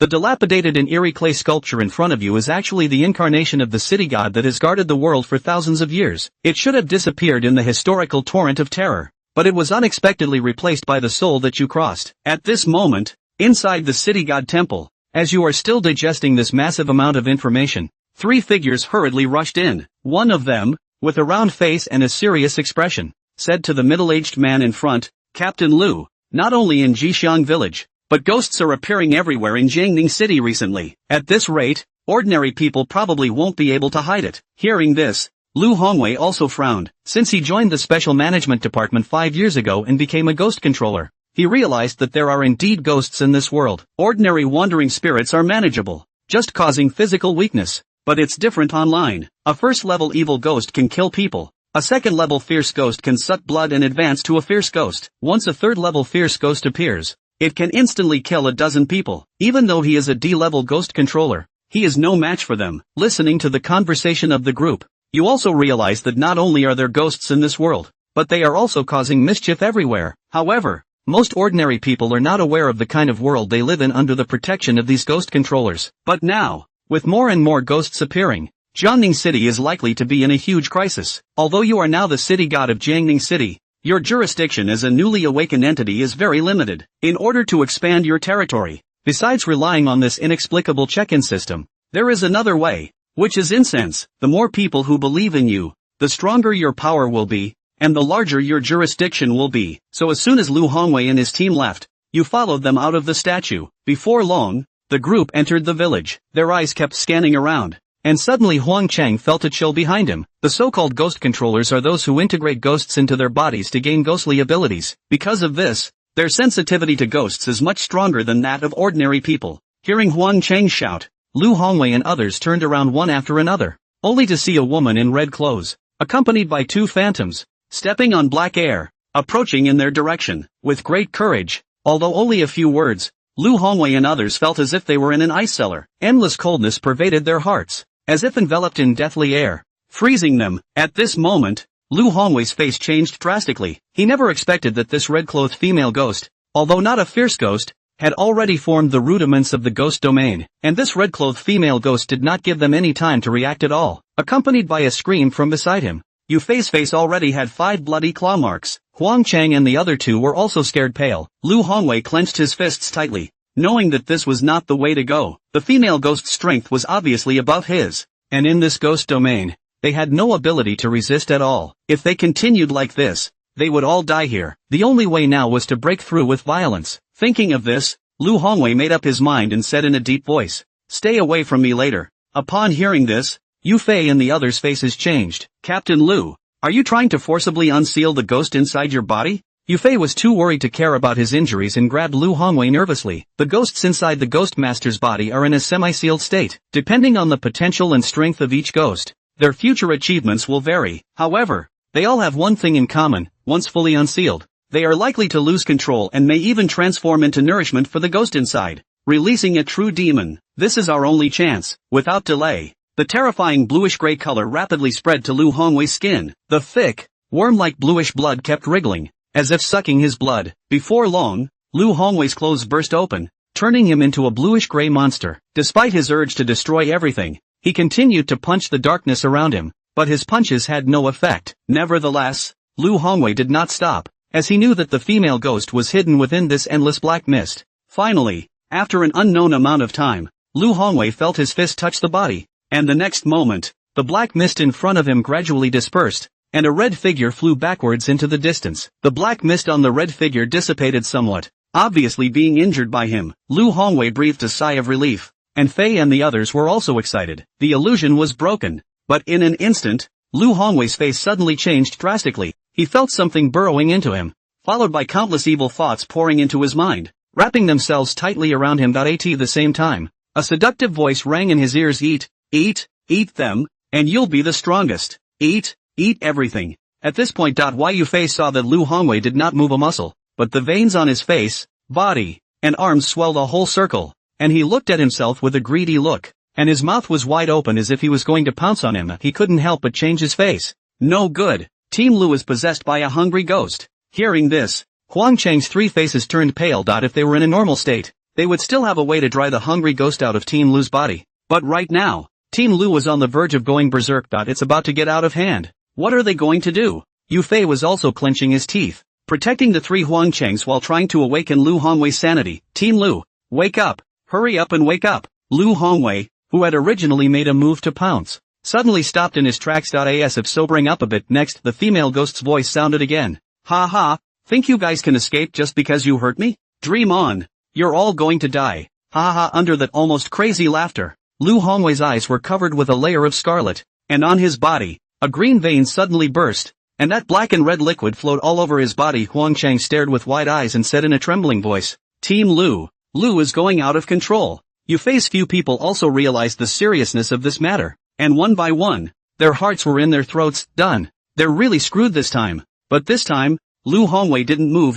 The dilapidated and eerie clay sculpture in front of you is actually the incarnation of the city god that has guarded the world for thousands of years. It should have disappeared in the historical torrent of terror, but it was unexpectedly replaced by the soul that you crossed. At this moment, inside the city god temple, as you are still digesting this massive amount of information, three figures hurriedly rushed in. One of them, with a round face and a serious expression, said to the middle-aged man in front, "Captain Lu, not only in Jixiang village, but ghosts are appearing everywhere in Jiangning City recently. At this rate, ordinary people probably won't be able to hide it." Hearing this, Lu Hongwei also frowned. Since he joined the Special Management Department 5 years ago and became a ghost controller, he realized that there are indeed ghosts in this world. Ordinary wandering spirits are manageable, just causing physical weakness. But it's different online. A first-level evil ghost can kill people. A second-level fierce ghost can suck blood and advance to a fierce ghost. Once a third-level fierce ghost appears, it can instantly kill a dozen people. Even though he is a D-level ghost controller, he is no match for them. Listening to the conversation of the group, you also realize that not only are there ghosts in this world, but they are also causing mischief everywhere. However, most ordinary people are not aware of the kind of world they live in under the protection of these ghost controllers. But now, with more and more ghosts appearing, Jiangning City is likely to be in a huge crisis. Although you are now the city god of Jiangning City, your jurisdiction as a newly awakened entity is very limited. In order to expand your territory, besides relying on this inexplicable check-in system, there is another way, which is incense. The more people who believe in you, the stronger your power will be, and the larger your jurisdiction will be. So as soon as Lu Hongwei and his team left, you followed them out of the statue. Before long, the group entered the village. Their eyes kept scanning around, and suddenly Huang Cheng felt a chill behind him. The so-called ghost controllers are those who integrate ghosts into their bodies to gain ghostly abilities. Because of this, their sensitivity to ghosts is much stronger than that of ordinary people. Hearing Huang Cheng shout, Lu Hongwei and others turned around one after another, only to see a woman in red clothes, accompanied by two phantoms, stepping on black air, approaching in their direction. With great courage, although only a few words, Lu Hongwei and others felt as if they were in an ice cellar. Endless coldness pervaded their hearts, as if enveloped in deathly air, freezing them. At this moment, Lu Hongwei's face changed drastically. He never expected that this red-clothed female ghost, although not a fierce ghost, had already formed the rudiments of the ghost domain, and this red-clothed female ghost did not give them any time to react at all. Accompanied by a scream from beside him, Yufei's face already had 5 bloody claw marks. Huang Cheng and the other two were also scared pale. Lu Hongwei clenched his fists tightly, knowing that this was not the way to go. The female ghost's strength was obviously above his, and in this ghost domain, they had no ability to resist at all. If they continued like this, they would all die here. The only way now was to break through with violence. Thinking of this, Lu Hongwei made up his mind and said in a deep voice, "Stay away from me later." Upon hearing this, Yufei and the others' faces changed. "Captain Lu, are you trying to forcibly unseal the ghost inside your body?" Yufei was too worried to care about his injuries and grabbed Lu Hongwei nervously. The ghosts inside the ghost master's body are in a semi-sealed state. Depending on the potential and strength of each ghost, their future achievements will vary. However, they all have one thing in common: once fully unsealed, they are likely to lose control and may even transform into nourishment for the ghost inside, releasing a true demon. This is our only chance. Without delay, the terrifying bluish-gray color rapidly spread to Lu Hongwei's skin. The thick, worm-like bluish blood kept wriggling, as if sucking his blood. Before long, Lu Hongwei's clothes burst open, turning him into a bluish-gray monster. Despite his urge to destroy everything, he continued to punch the darkness around him, but his punches had no effect. Nevertheless, Lu Hongwei did not stop, as he knew that the female ghost was hidden within this endless black mist. Finally, after an unknown amount of time, Lu Hongwei felt his fist touch the body, and the next moment, the black mist in front of him gradually dispersed, and a red figure flew backwards into the distance. The black mist on the red figure dissipated somewhat, obviously being injured by him. Lu Hongwei breathed a sigh of relief, and Fei and the others were also excited. The illusion was broken, but in an instant, Lu Hongwei's face suddenly changed drastically. He felt something burrowing into him, followed by countless evil thoughts pouring into his mind, wrapping themselves tightly around him. At the same time, a seductive voice rang in his ears: "Eat, eat, eat them, and you'll be the strongest. Eat, eat everything." At this point, Yufei saw that Lu Hongwei did not move a muscle, but the veins on his face, body, and arms swelled a whole circle, and he looked at himself with a greedy look, and his mouth was wide open as if he was going to pounce on him. He couldn't help but change his face. No good. Team Lu is possessed by a hungry ghost. Hearing this, Huang Cheng's 3 faces turned pale. If they were in a normal state, they would still have a way to dry the hungry ghost out of Team Lu's body. But right now, Team Lu was on the verge of going berserk. It's about to get out of hand. What are they going to do? Yu Fei was also clenching his teeth, protecting the three Huangchengs while trying to awaken Lu Hongwei's sanity. Team Lu, wake up! Hurry up and wake up! Lu Hongwei, who had originally made a move to pounce, suddenly stopped in his tracks. As if sobering up a bit. Next, the female ghost's voice sounded again. Ha ha, think you guys can escape just because you hurt me? Dream on. You're all going to die. Ha ha. Under that almost crazy laughter, Lu Hongwei's eyes were covered with a layer of scarlet, and on his body, a green vein suddenly burst, and that black and red liquid flowed all over his body. Huangchang stared with wide eyes and said in a trembling voice, Team Lu, Lu is going out of control. Yu Fei's few people also realized the seriousness of this matter, and one by one, their hearts were in their throats. Done. They're really screwed this time. But this time, Lu Hongwei didn't move.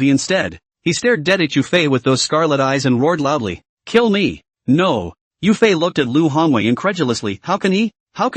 He stared dead at Yu Fei with those scarlet eyes and roared loudly, Kill me! No! Yu Fei looked at Lu Hongwei incredulously. How can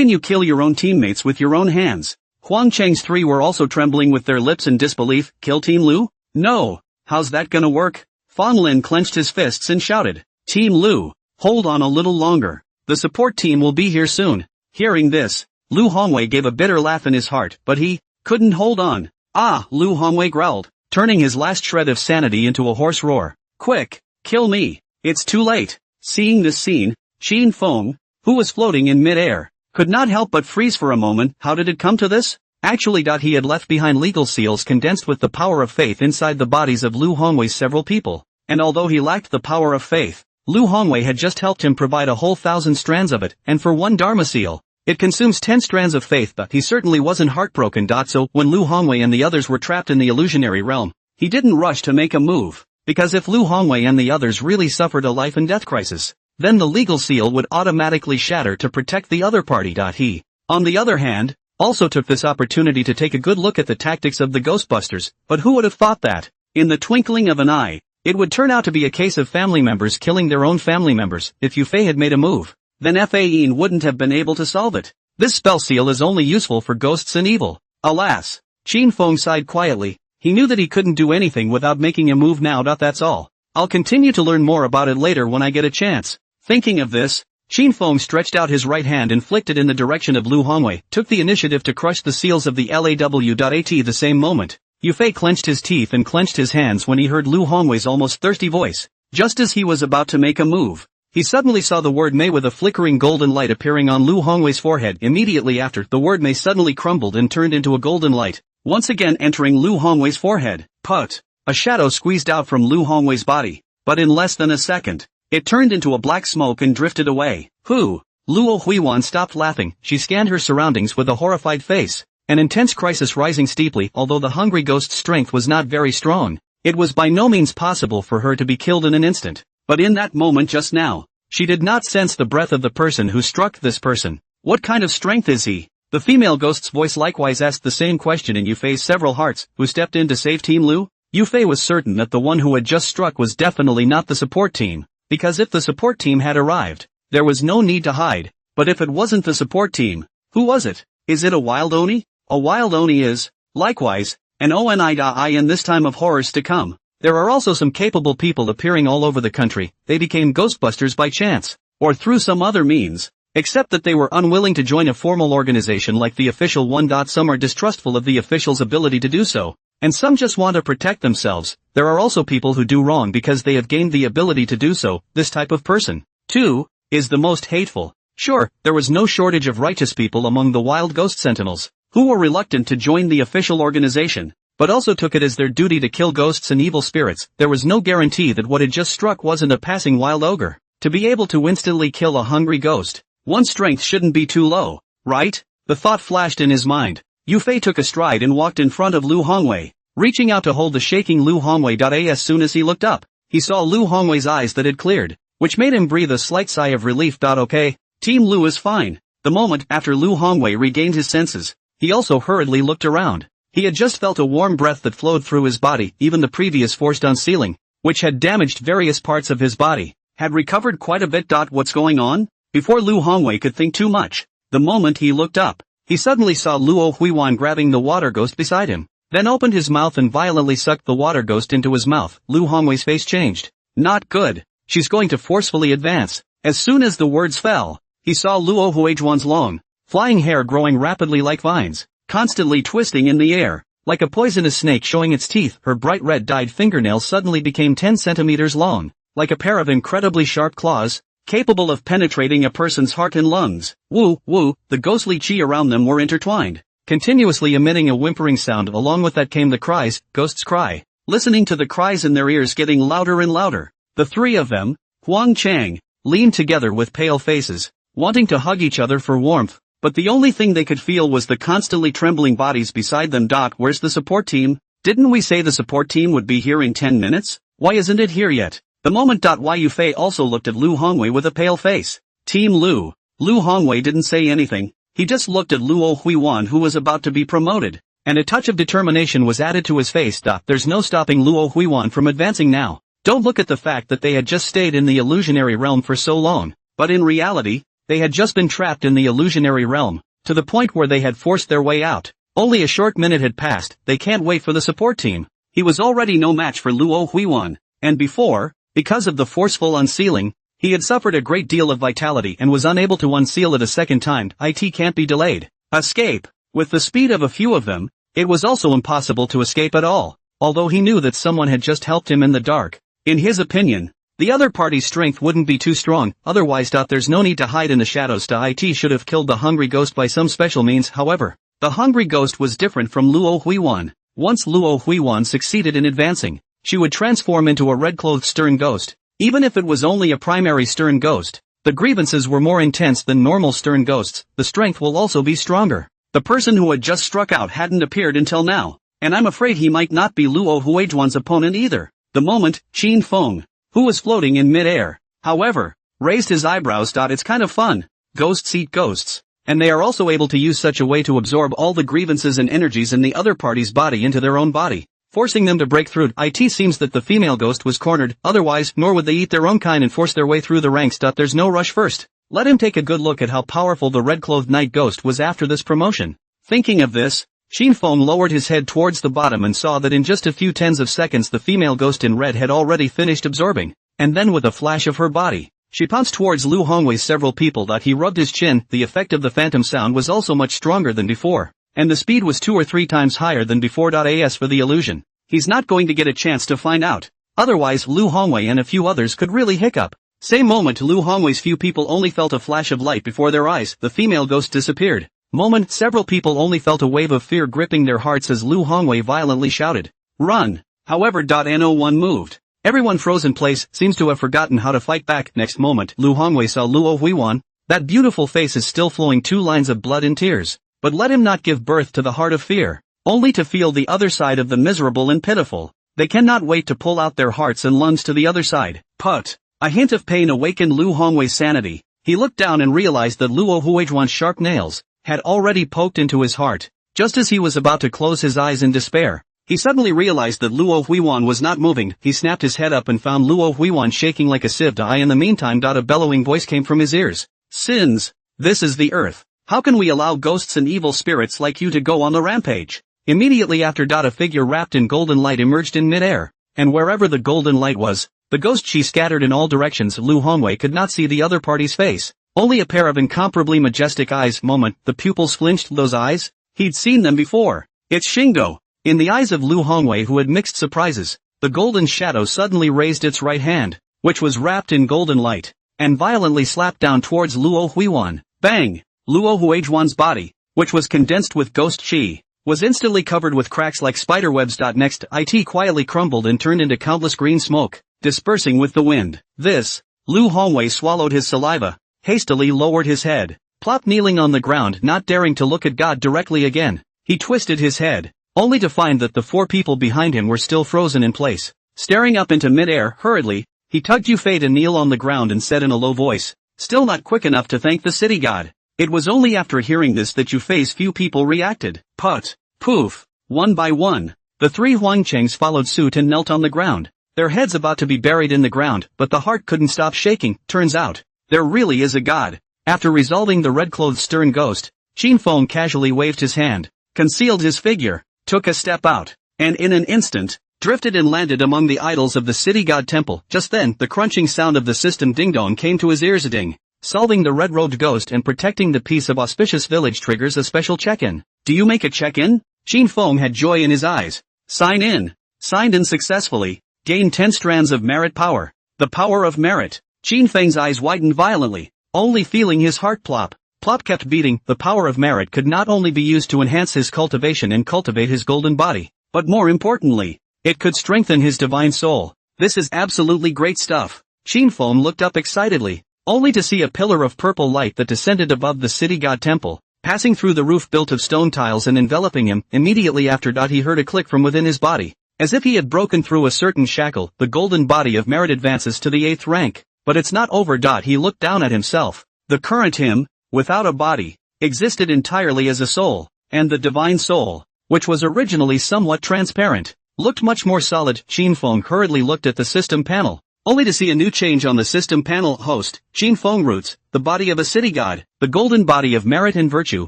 you kill your own teammates with your own hands? Huangcheng's three were also trembling with their lips in disbelief. Kill Team Lu? No! How's that gonna work? Fang Lin clenched his fists and shouted, Team Lu, hold on a little longer. The support team will be here soon. Hearing this, Lu Hongwei gave a bitter laugh in his heart, but he couldn't hold on. Ah, Lu Hongwei growled, turning his last shred of sanity into a hoarse roar. Quick, kill me. It's too late. Seeing this scene, Qin Feng, who was floating in mid-air, could not help but freeze for a moment. How did it come to this? Actually, he had left behind legal seals condensed with the power of faith inside the bodies of Lu Hongwei's several people, and although he lacked the power of faith, Lu Hongwei had just helped him provide a whole 1,000 strands of it, and for one Dharma seal, it consumes 10 strands of faith. But he certainly wasn't heartbroken. So, when Lu Hongwei and the others were trapped in the illusionary realm, he didn't rush to make a move, because if Lu Hongwei and the others really suffered a life and death crisis, then the legal seal would automatically shatter to protect the other party. He, on the other hand, also took this opportunity to take a good look at the tactics of the Ghostbusters. But who would have thought that, in the twinkling of an eye, it would turn out to be a case of family members killing their own family members? If Yu Fei had made a move, then Fain wouldn't have been able to solve it. This spell seal is only useful for ghosts and evil. Alas, Qin Feng sighed quietly. He knew that he couldn't do anything without making a move now. That's all. I'll continue to learn more about it later when I get a chance. Thinking of this, Qin Feng stretched out his right hand and flicked it in the direction of Lu Hongwei, took the initiative to crush the seals of the LAW.AT. The same moment, Yu Fei clenched his teeth and clenched his hands when he heard Lu Hongwei's almost thirsty voice. Just as he was about to make a move, he suddenly saw the word May with a flickering golden light appearing on Lu Hongwei's forehead. Immediately after, the word May suddenly crumbled and turned into a golden light, once again entering Lu Hongwei's forehead. Put! A shadow squeezed out from Lu Hongwei's body, but in less than a second, it turned into a black smoke and drifted away. Who? Luo Huiwan stopped laughing. She scanned her surroundings with a horrified face, an intense crisis rising steeply. Although the hungry ghost's strength was not very strong, it was by no means possible for her to be killed in an instant. But in that moment just now, she did not sense the breath of the person who struck this person. What kind of strength is he? The female ghost's voice likewise asked the same question in Yu Fei's several hearts. Who stepped in to save Team Lu? Yu Fei was certain that the one who had just struck was definitely not the support team, because if the support team had arrived, there was no need to hide. But if it wasn't the support team, who was it? Is it a wild Oni? A wild Oni is, likewise, an Oni. In this time of horrors to come, there are also some capable people appearing all over the country. They became Ghostbusters by chance, or through some other means, except that they were unwilling to join a formal organization like the official one. Some are distrustful of the official's ability to do so, and some just want to protect themselves. There are also people who do wrong because they have gained the ability to do so. This type of person, too, is the most hateful. Sure, there was no shortage of righteous people among the wild ghost sentinels, who were reluctant to join the official organization, but also took it as their duty to kill ghosts and evil spirits. There was no guarantee that what had just struck wasn't a passing wild ogre. To be able to instantly kill a hungry ghost, one's strength shouldn't be too low, right? The thought flashed in his mind. Yu Fei took a stride and walked in front of Lu Hongwei, reaching out to hold the shaking Lu Hongwei. As soon as he looked up, he saw Lu Hongwei's eyes that had cleared, which made him breathe a slight sigh of relief. Okay, Team Lu is fine. The moment after Lu Hongwei regained his senses, he also hurriedly looked around. He had just felt a warm breath that flowed through his body. Even the previous forced-on sealing, which had damaged various parts of his body, had recovered quite a bit. What's going on? Before Lu Hongwei could think too much, the moment he looked up, he suddenly saw Luo Huiwan grabbing the water ghost beside him, then opened his mouth and violently sucked the water ghost into his mouth. Lu Hongwei's face changed. Not good. she's going to forcefully advance. As soon as the words fell, he saw Luo Huijuan's long, flying hair growing rapidly like vines, constantly twisting in the air. Like a poisonous snake showing its teeth, her bright red-dyed fingernails suddenly became 10 centimeters long, like a pair of incredibly sharp claws, capable of penetrating a person's heart and lungs. Woo, woo, the ghostly chi around them were intertwined, continuously emitting a whimpering sound. Along with that came the cries, ghosts cry. Listening to the cries in their ears getting louder and louder, the three of them, Huang Chang, leaned together with pale faces, wanting to hug each other for warmth, but the only thing they could feel was the constantly trembling bodies beside them. Where's the support team? Didn't we say the support team would be here in 10 minutes? Why isn't it here yet? The moment. Yu Fei also looked at Lu Hongwei with a pale face. Team Lu. Lu Hongwei didn't say anything, he just looked at Luo Huiwan, who was about to be promoted, and a touch of determination was added to his face. There's no stopping Luo Huiwan from advancing now. Don't look at the fact that they had just stayed in the illusionary realm for so long, but in reality, they had just been trapped in the illusionary realm, to the point where they had forced their way out. Only a short minute had passed. They can't wait for the support team. He was already no match for Luo Huiwan, and before, because of the forceful unsealing, he had suffered a great deal of vitality and was unable to unseal it a second time. It can't be delayed. Escape. With the speed of a few of them, it was also impossible to escape at all, although he knew that someone had just helped him in the dark. In his opinion, the other party's strength wouldn't be too strong, otherwise. There's no need to hide in the shadows. It should have killed the hungry ghost by some special means. However, the hungry ghost was different from Luo Huiwan. Once Luo Huiwan succeeded in advancing, she would transform into a red-clothed stern ghost. Even if it was only a primary stern ghost, the grievances were more intense than normal stern ghosts. The strength will also be stronger. The person who had just struck out hadn't appeared until now, and I'm afraid he might not be Luo Huijuan's opponent either. The moment, Qin Feng, who was floating in mid-air, however, raised his eyebrows. It's kind of fun. Ghosts eat ghosts, and they are also able to use such a way to absorb all the grievances and energies in the other party's body into their own body, forcing them to break through. It seems that the female ghost was cornered, otherwise nor would they eat their own kind and force their way through the ranks. There's no rush. First, let him take a good look at how powerful the red-clothed night ghost was after this promotion. Thinking of this, Qin Feng lowered his head towards the bottom and saw that in just a few tens of seconds the female ghost in red had already finished absorbing, and then with a flash of her body, she pounced towards Lu Hongwei's several people. He rubbed his chin. The effect of the phantom sound was also much stronger than before, and the speed was 2 or 3 times higher than before. As for the illusion, he's not going to get a chance to find out, otherwise Lu Hongwei and a few others could really hiccup. Same moment, Lu Hongwei's few people only felt a flash of light before their eyes. The female ghost disappeared. Moment, several people only felt a wave of fear gripping their hearts as Lu Hongwei violently shouted, "Run!" However, no one moved. Everyone froze in place, seems to have forgotten how to fight back. Next moment, Lu Hongwei saw Luo Huiwan. That beautiful face is still flowing 2 lines of blood and tears, but let him not give birth to the heart of fear, only to feel the other side of the miserable and pitiful. They cannot wait to pull out their hearts and lungs to the other side. Put. A hint of pain awakened Lu Hongwei's sanity. He looked down and realized that Luo Huijuan's sharp nails had already poked into his heart. Just as he was about to close his eyes in despair, he suddenly realized that Luo Huiwan was not moving. He snapped his head up and found Luo Huiwan shaking like a sieve. In the meantime, a bellowing voice came from his ears. "Sins! This is the earth. How can we allow ghosts and evil spirits like you to go on the rampage?" Immediately after, a figure wrapped in golden light emerged in mid-air, and wherever the golden light was, the ghost chi scattered in all directions. Lu Hongwei could not see the other party's face, only a pair of incomparably majestic eyes. Moment, the pupils flinched. Those eyes? He'd seen them before. It's Xingdo. In the eyes of Lu Hongwei, who had mixed surprises, the golden shadow suddenly raised its right hand, which was wrapped in golden light, and violently slapped down towards Luo Huiwan. Bang! Luo Huijuan's body, which was condensed with ghost chi, was instantly covered with cracks like spider webs. Next, it quietly crumbled and turned into countless green smoke, dispersing with the wind. This, Lu Hongwei swallowed his saliva, hastily lowered his head, plopped kneeling on the ground, not daring to look at God directly again. He twisted his head, only to find that the 4 people behind him were still frozen in place. Staring up into mid-air, hurriedly, he tugged Yu Fei to kneel on the ground and said in a low voice, still not quick enough to thank the city god. It was only after hearing this that Yu Fei's few people reacted. Put. Poof. One by one, the 3 Huangchengs followed suit and knelt on the ground, their heads about to be buried in the ground, but the heart couldn't stop shaking. Turns out, there really is a god. After resolving the red-clothed stern ghost, Qin Feng casually waved his hand, concealed his figure, took a step out, and in an instant, drifted and landed among the idols of the city god temple. Just then, the crunching sound of the system ding-dong came to his ears. Ding. Solving the red-robed ghost and protecting the peace of Auspicious village triggers a special check-in. Do you make a check-in? Qin Feng had joy in his eyes. Sign in. Signed in successfully. Gain 10 strands of merit power. The power of merit. Qin Feng's eyes widened violently, only feeling his heart plop. Plop kept beating. The power of merit could not only be used to enhance his cultivation and cultivate his golden body, but more importantly, it could strengthen his divine soul. This is absolutely great stuff. Qin Feng looked up excitedly, only to see a pillar of purple light that descended above the city god temple, passing through the roof built of stone tiles and enveloping him. Immediately after that, he heard a click from within his body. As if he had broken through a certain shackle, the golden body of merit advances to the 8th rank. But it's not over. He looked down at himself. The current him, without a body, existed entirely as a soul, and the divine soul, which was originally somewhat transparent, looked much more solid. Qin Feng hurriedly looked at the system panel, only to see a new change on the system panel. Host, Qin Feng roots, the body of a city god, the golden body of merit and virtue,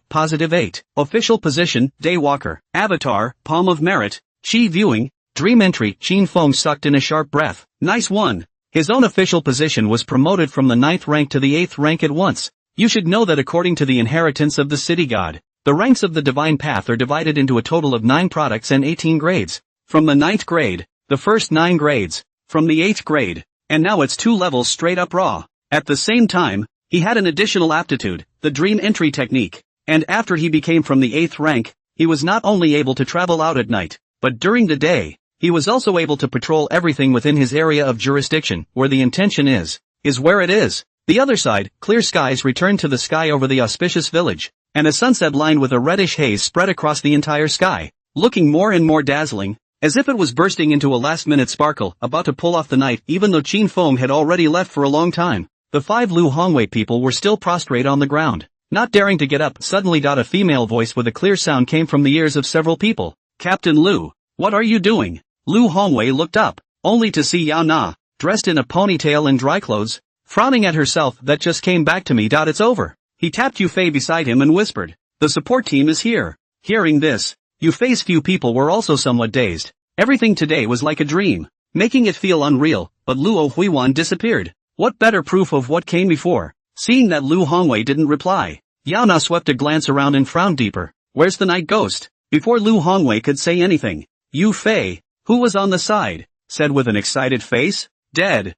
positive 8. Official position, Daywalker. Avatar, palm of merit. Qi viewing, dream entry. Qin Feng sucked in a sharp breath. Nice one. His own official position was promoted from the 9th rank to the 8th rank at once. You should know that according to the inheritance of the city god, the ranks of the divine path are divided into a total of 9 products and 18 grades. From the 9th grade, the first 9 grades, from the 8th grade, and now it's 2 levels straight up raw. At the same time, he had an additional aptitude, the dream entry technique, and after he became from the 8th rank, he was not only able to travel out at night, but during the day, he was also able to patrol everything within his area of jurisdiction. Where the intention is where it is. The other side, clear skies returned to the sky over the Auspicious village, and a sunset line with a reddish haze spread across the entire sky, looking more and more dazzling, as if it was bursting into a last-minute sparkle, about to pull off the night. Even though Qin Feng had already left for a long time, the 5 Lu Hongwei people were still prostrate on the ground, not daring to get up. Suddenly, a female voice with a clear sound came from the ears of several people. Captain Lu, what are you doing? Lu Hongwei looked up, only to see Yao Na, dressed in a ponytail and dry clothes, frowning at herself. That just came back to me. It's over. He tapped Yu Fei beside him and whispered, the support team is here. Hearing this, Yu Fei's few people were also somewhat dazed. Everything today was like a dream, making it feel unreal. But Luo Huiwan disappeared. What better proof of what came before? Seeing that Lu Hongwei didn't reply, Yao Na swept a glance around and frowned deeper. Where's the night ghost? Before Lu Hongwei could say anything, Yu Fei, who was on the side, said with an excited face, dead.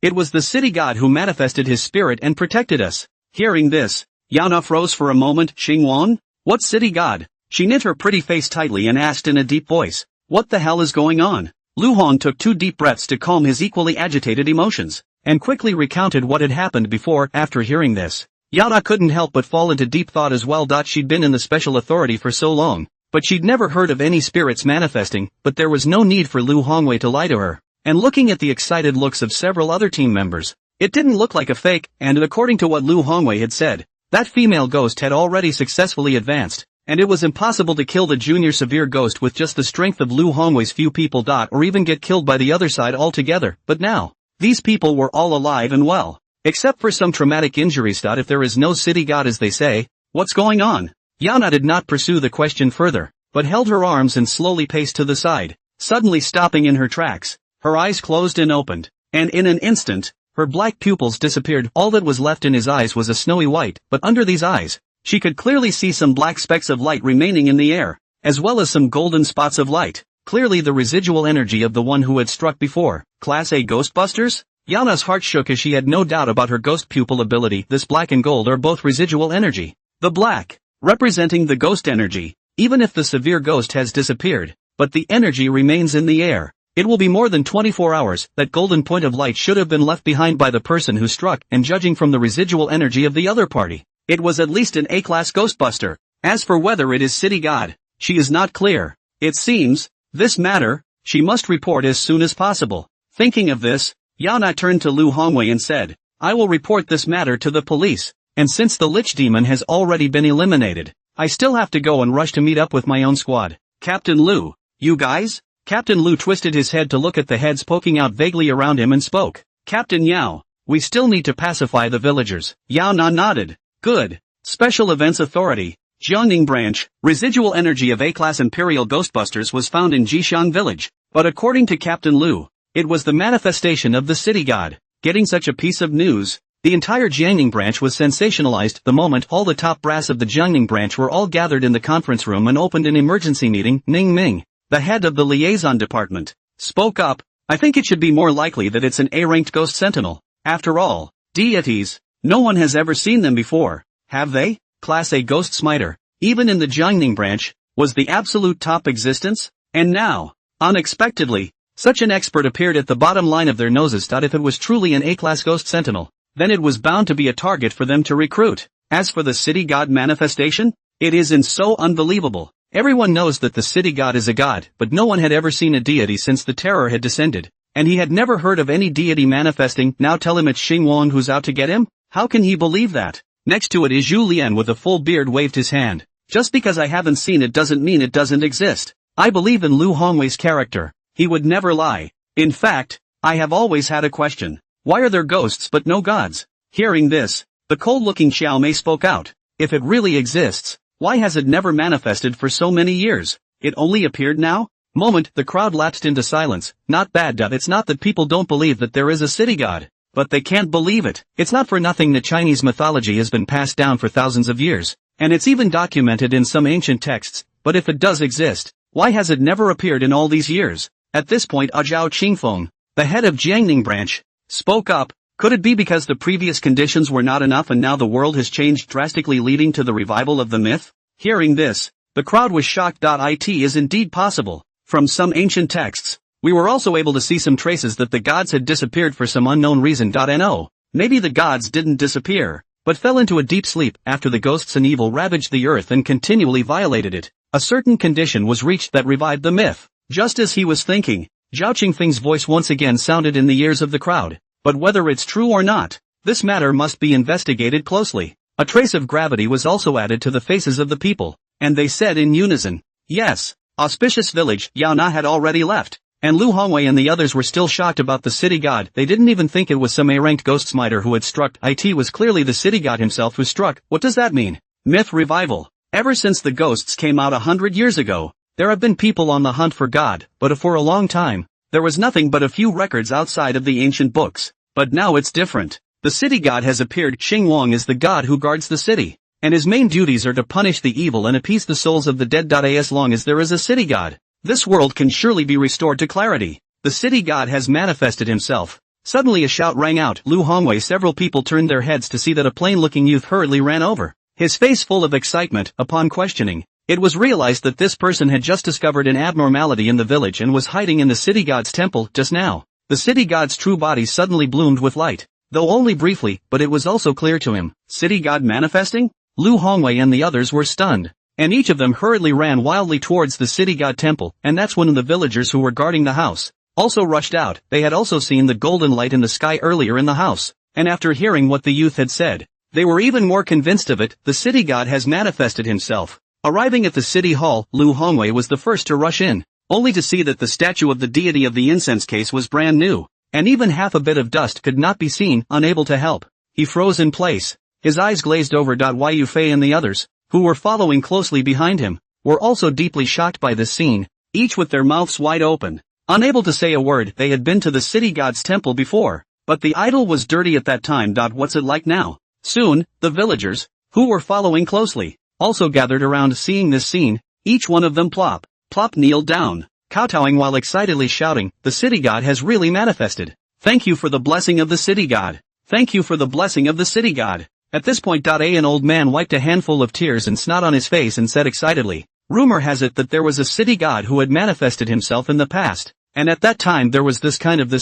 It was the city god who manifested his spirit and protected us. Hearing this, Yao Na froze for a moment. Xingwan? What city god? She knit her pretty face tightly and asked in a deep voice, what the hell is going on? Lu Hong took 2 deep breaths to calm his equally agitated emotions, and quickly recounted what had happened before. After hearing this, Yao Na couldn't help but fall into deep thought as well. She'd been in the special authority for so long, but she'd never heard of any spirits manifesting. But there was no need for Lu Hongwei to lie to her. And looking at the excited looks of several other team members, it didn't look like a fake. And according to what Lu Hongwei had said, that female ghost had already successfully advanced, and it was impossible to kill the junior severe ghost with just the strength of Lu Hongwei's few people. Or even get killed by the other side altogether. But now, these people were all alive and well, except for some traumatic injuries. If there is no city god as they say, what's going on? Yana did not pursue the question further, but held her arms and slowly paced to the side, suddenly stopping in her tracks. Her eyes closed and opened, and in an instant, her black pupils disappeared. All that was left in his eyes was a snowy white, but under these eyes, she could clearly see some black specks of light remaining in the air, as well as some golden spots of light, clearly the residual energy of the one who had struck before. Class A Ghostbusters? Yana's heart shook as she had no doubt about her ghost pupil ability. This black and gold are both residual energy. The black, representing the ghost energy, even if the severe ghost has disappeared, but the energy remains in the air. It will be more than 24 hours. That golden point of light should have been left behind by the person who struck, and judging from the residual energy of the other party, it was at least an A-class Ghostbuster. As for whether it is city god, she is not clear. It seems, this matter, she must report as soon as possible. Thinking of this, Yana turned to Lu Hongwei and said, I will report this matter to the police. And since the Lich Demon has already been eliminated, I still have to go and rush to meet up with my own squad. Captain Lu, you guys? Captain Lu twisted his head to look at the heads poking out vaguely around him and spoke. Captain Yao, we still need to pacify the villagers. Yao Na nodded. Good. Special Events Authority, Jiangning Branch. Residual energy of A-class Imperial Ghostbusters was found in Jixiang Village. But according to Captain Lu, it was the manifestation of the city god. Getting such a piece of news, the entire Jiangning branch was sensationalized the moment all the top brass of the Jiangning branch were all gathered in the conference room and opened an emergency meeting. Ning Ming, the head of the liaison department, spoke up. I think it should be more likely that it's an A-ranked ghost sentinel. After all, deities, no one has ever seen them before, have they? Class A ghost smiter, even in the Jiangning branch, was the absolute top existence? And now, unexpectedly, such an expert appeared at the bottom line of their noses. If it was truly an A-class ghost sentinel, then it was bound to be a target for them to recruit. As for the city god manifestation, it is so unbelievable. Everyone knows that the city god is a god, but no one had ever seen a deity since the terror had descended. And he had never heard of any deity manifesting. Now tell him it's Xing Wang who's out to get him? How can he believe that? Next to it is Zhu Lian with a full beard waved his hand. Just because I haven't seen it doesn't mean it doesn't exist. I believe in Lu Hongwei's character. He would never lie. In fact, I have always had a question. Why are there ghosts but no gods? Hearing this, the cold-looking Xiao Mei spoke out. If it really exists, why has it never manifested for so many years? It only appeared now? The crowd lapsed into silence. Not bad. It's not that people don't believe that there is a city god, but they can't believe it. It's not for nothing that Chinese mythology has been passed down for thousands of years, and it's even documented in some ancient texts. But if it does exist, why has it never appeared in all these years? At this point Zhao Qingfeng, the head of Jiangning branch, spoke up. Could it be because the previous conditions were not enough and now the world has changed drastically, leading to the revival of the myth? Hearing this, the crowd was shocked. It is indeed possible. From some ancient texts, we were also able to see some traces that the gods had disappeared for some unknown reason. No, maybe the gods didn't disappear, but fell into a deep sleep after the ghosts and evil ravaged the earth and continually violated it. A certain condition was reached that revived the myth. Just as he was thinking, Zhao Qingfeng's voice once again sounded in the ears of the crowd. But whether it's true or not, this matter must be investigated closely. A trace of gravity was also added to the faces of the people, and they said in unison, yes. Auspicious village. Yao Na had already left, and Lu Hongwei and the others were still shocked about the city god. They didn't even think it was some A-ranked ghost smiter who had struck. It was clearly the city god himself who struck. What does that mean? Myth revival. Ever since the ghosts came out 100 years ago, there have been people on the hunt for God, but for a long time, there was nothing but a few records outside of the ancient books. But now it's different. The city god has appeared. Xing Wang is the god who guards the city, and his main duties are to punish the evil and appease the souls of the dead. As long as there is a city god, this world can surely be restored to clarity. The city god has manifested himself. Suddenly a shout rang out. Lu Hongwei. Several people turned their heads to see that a plain-looking youth hurriedly ran over, his face full of excitement. Upon questioning, it was realized that this person had just discovered an abnormality in the village and was hiding in the city god's temple just now. The city god's true body suddenly bloomed with light, though only briefly, but it was also clear to him. City god manifesting? Lu Hongwei and the others were stunned, and each of them hurriedly ran wildly towards the city god temple, and that's when the villagers who were guarding the house also rushed out. They had also seen the golden light in the sky earlier in the house, and after hearing what the youth had said, they were even more convinced of it. The city god has manifested himself. Arriving at the city hall, Lu Hongwei was the first to rush in, only to see that the statue of the deity of the incense case was brand new, and even half a bit of dust could not be seen. Unable to help, he froze in place, his eyes glazed over. Yu Fei and the others, who were following closely behind him, were also deeply shocked by this scene, each with their mouths wide open, unable to say a word. They had been to the city god's temple before, but the idol was dirty at that time. What's it like now? Soon, the villagers, who were following closely, also gathered around. Seeing this scene, each one of them plop, kneeled down, kowtowing while excitedly shouting, the city god has really manifested. Thank you for the blessing of the city god. Thank you for the blessing of the city god. At this point, an old man wiped a handful of tears and snot on his face and said excitedly, rumor has it that there was a city god who had manifested himself in the past, and at that time there was this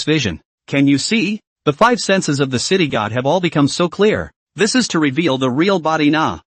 vision. Can you see? The five senses of the city god have all become so clear. This is to reveal the real body.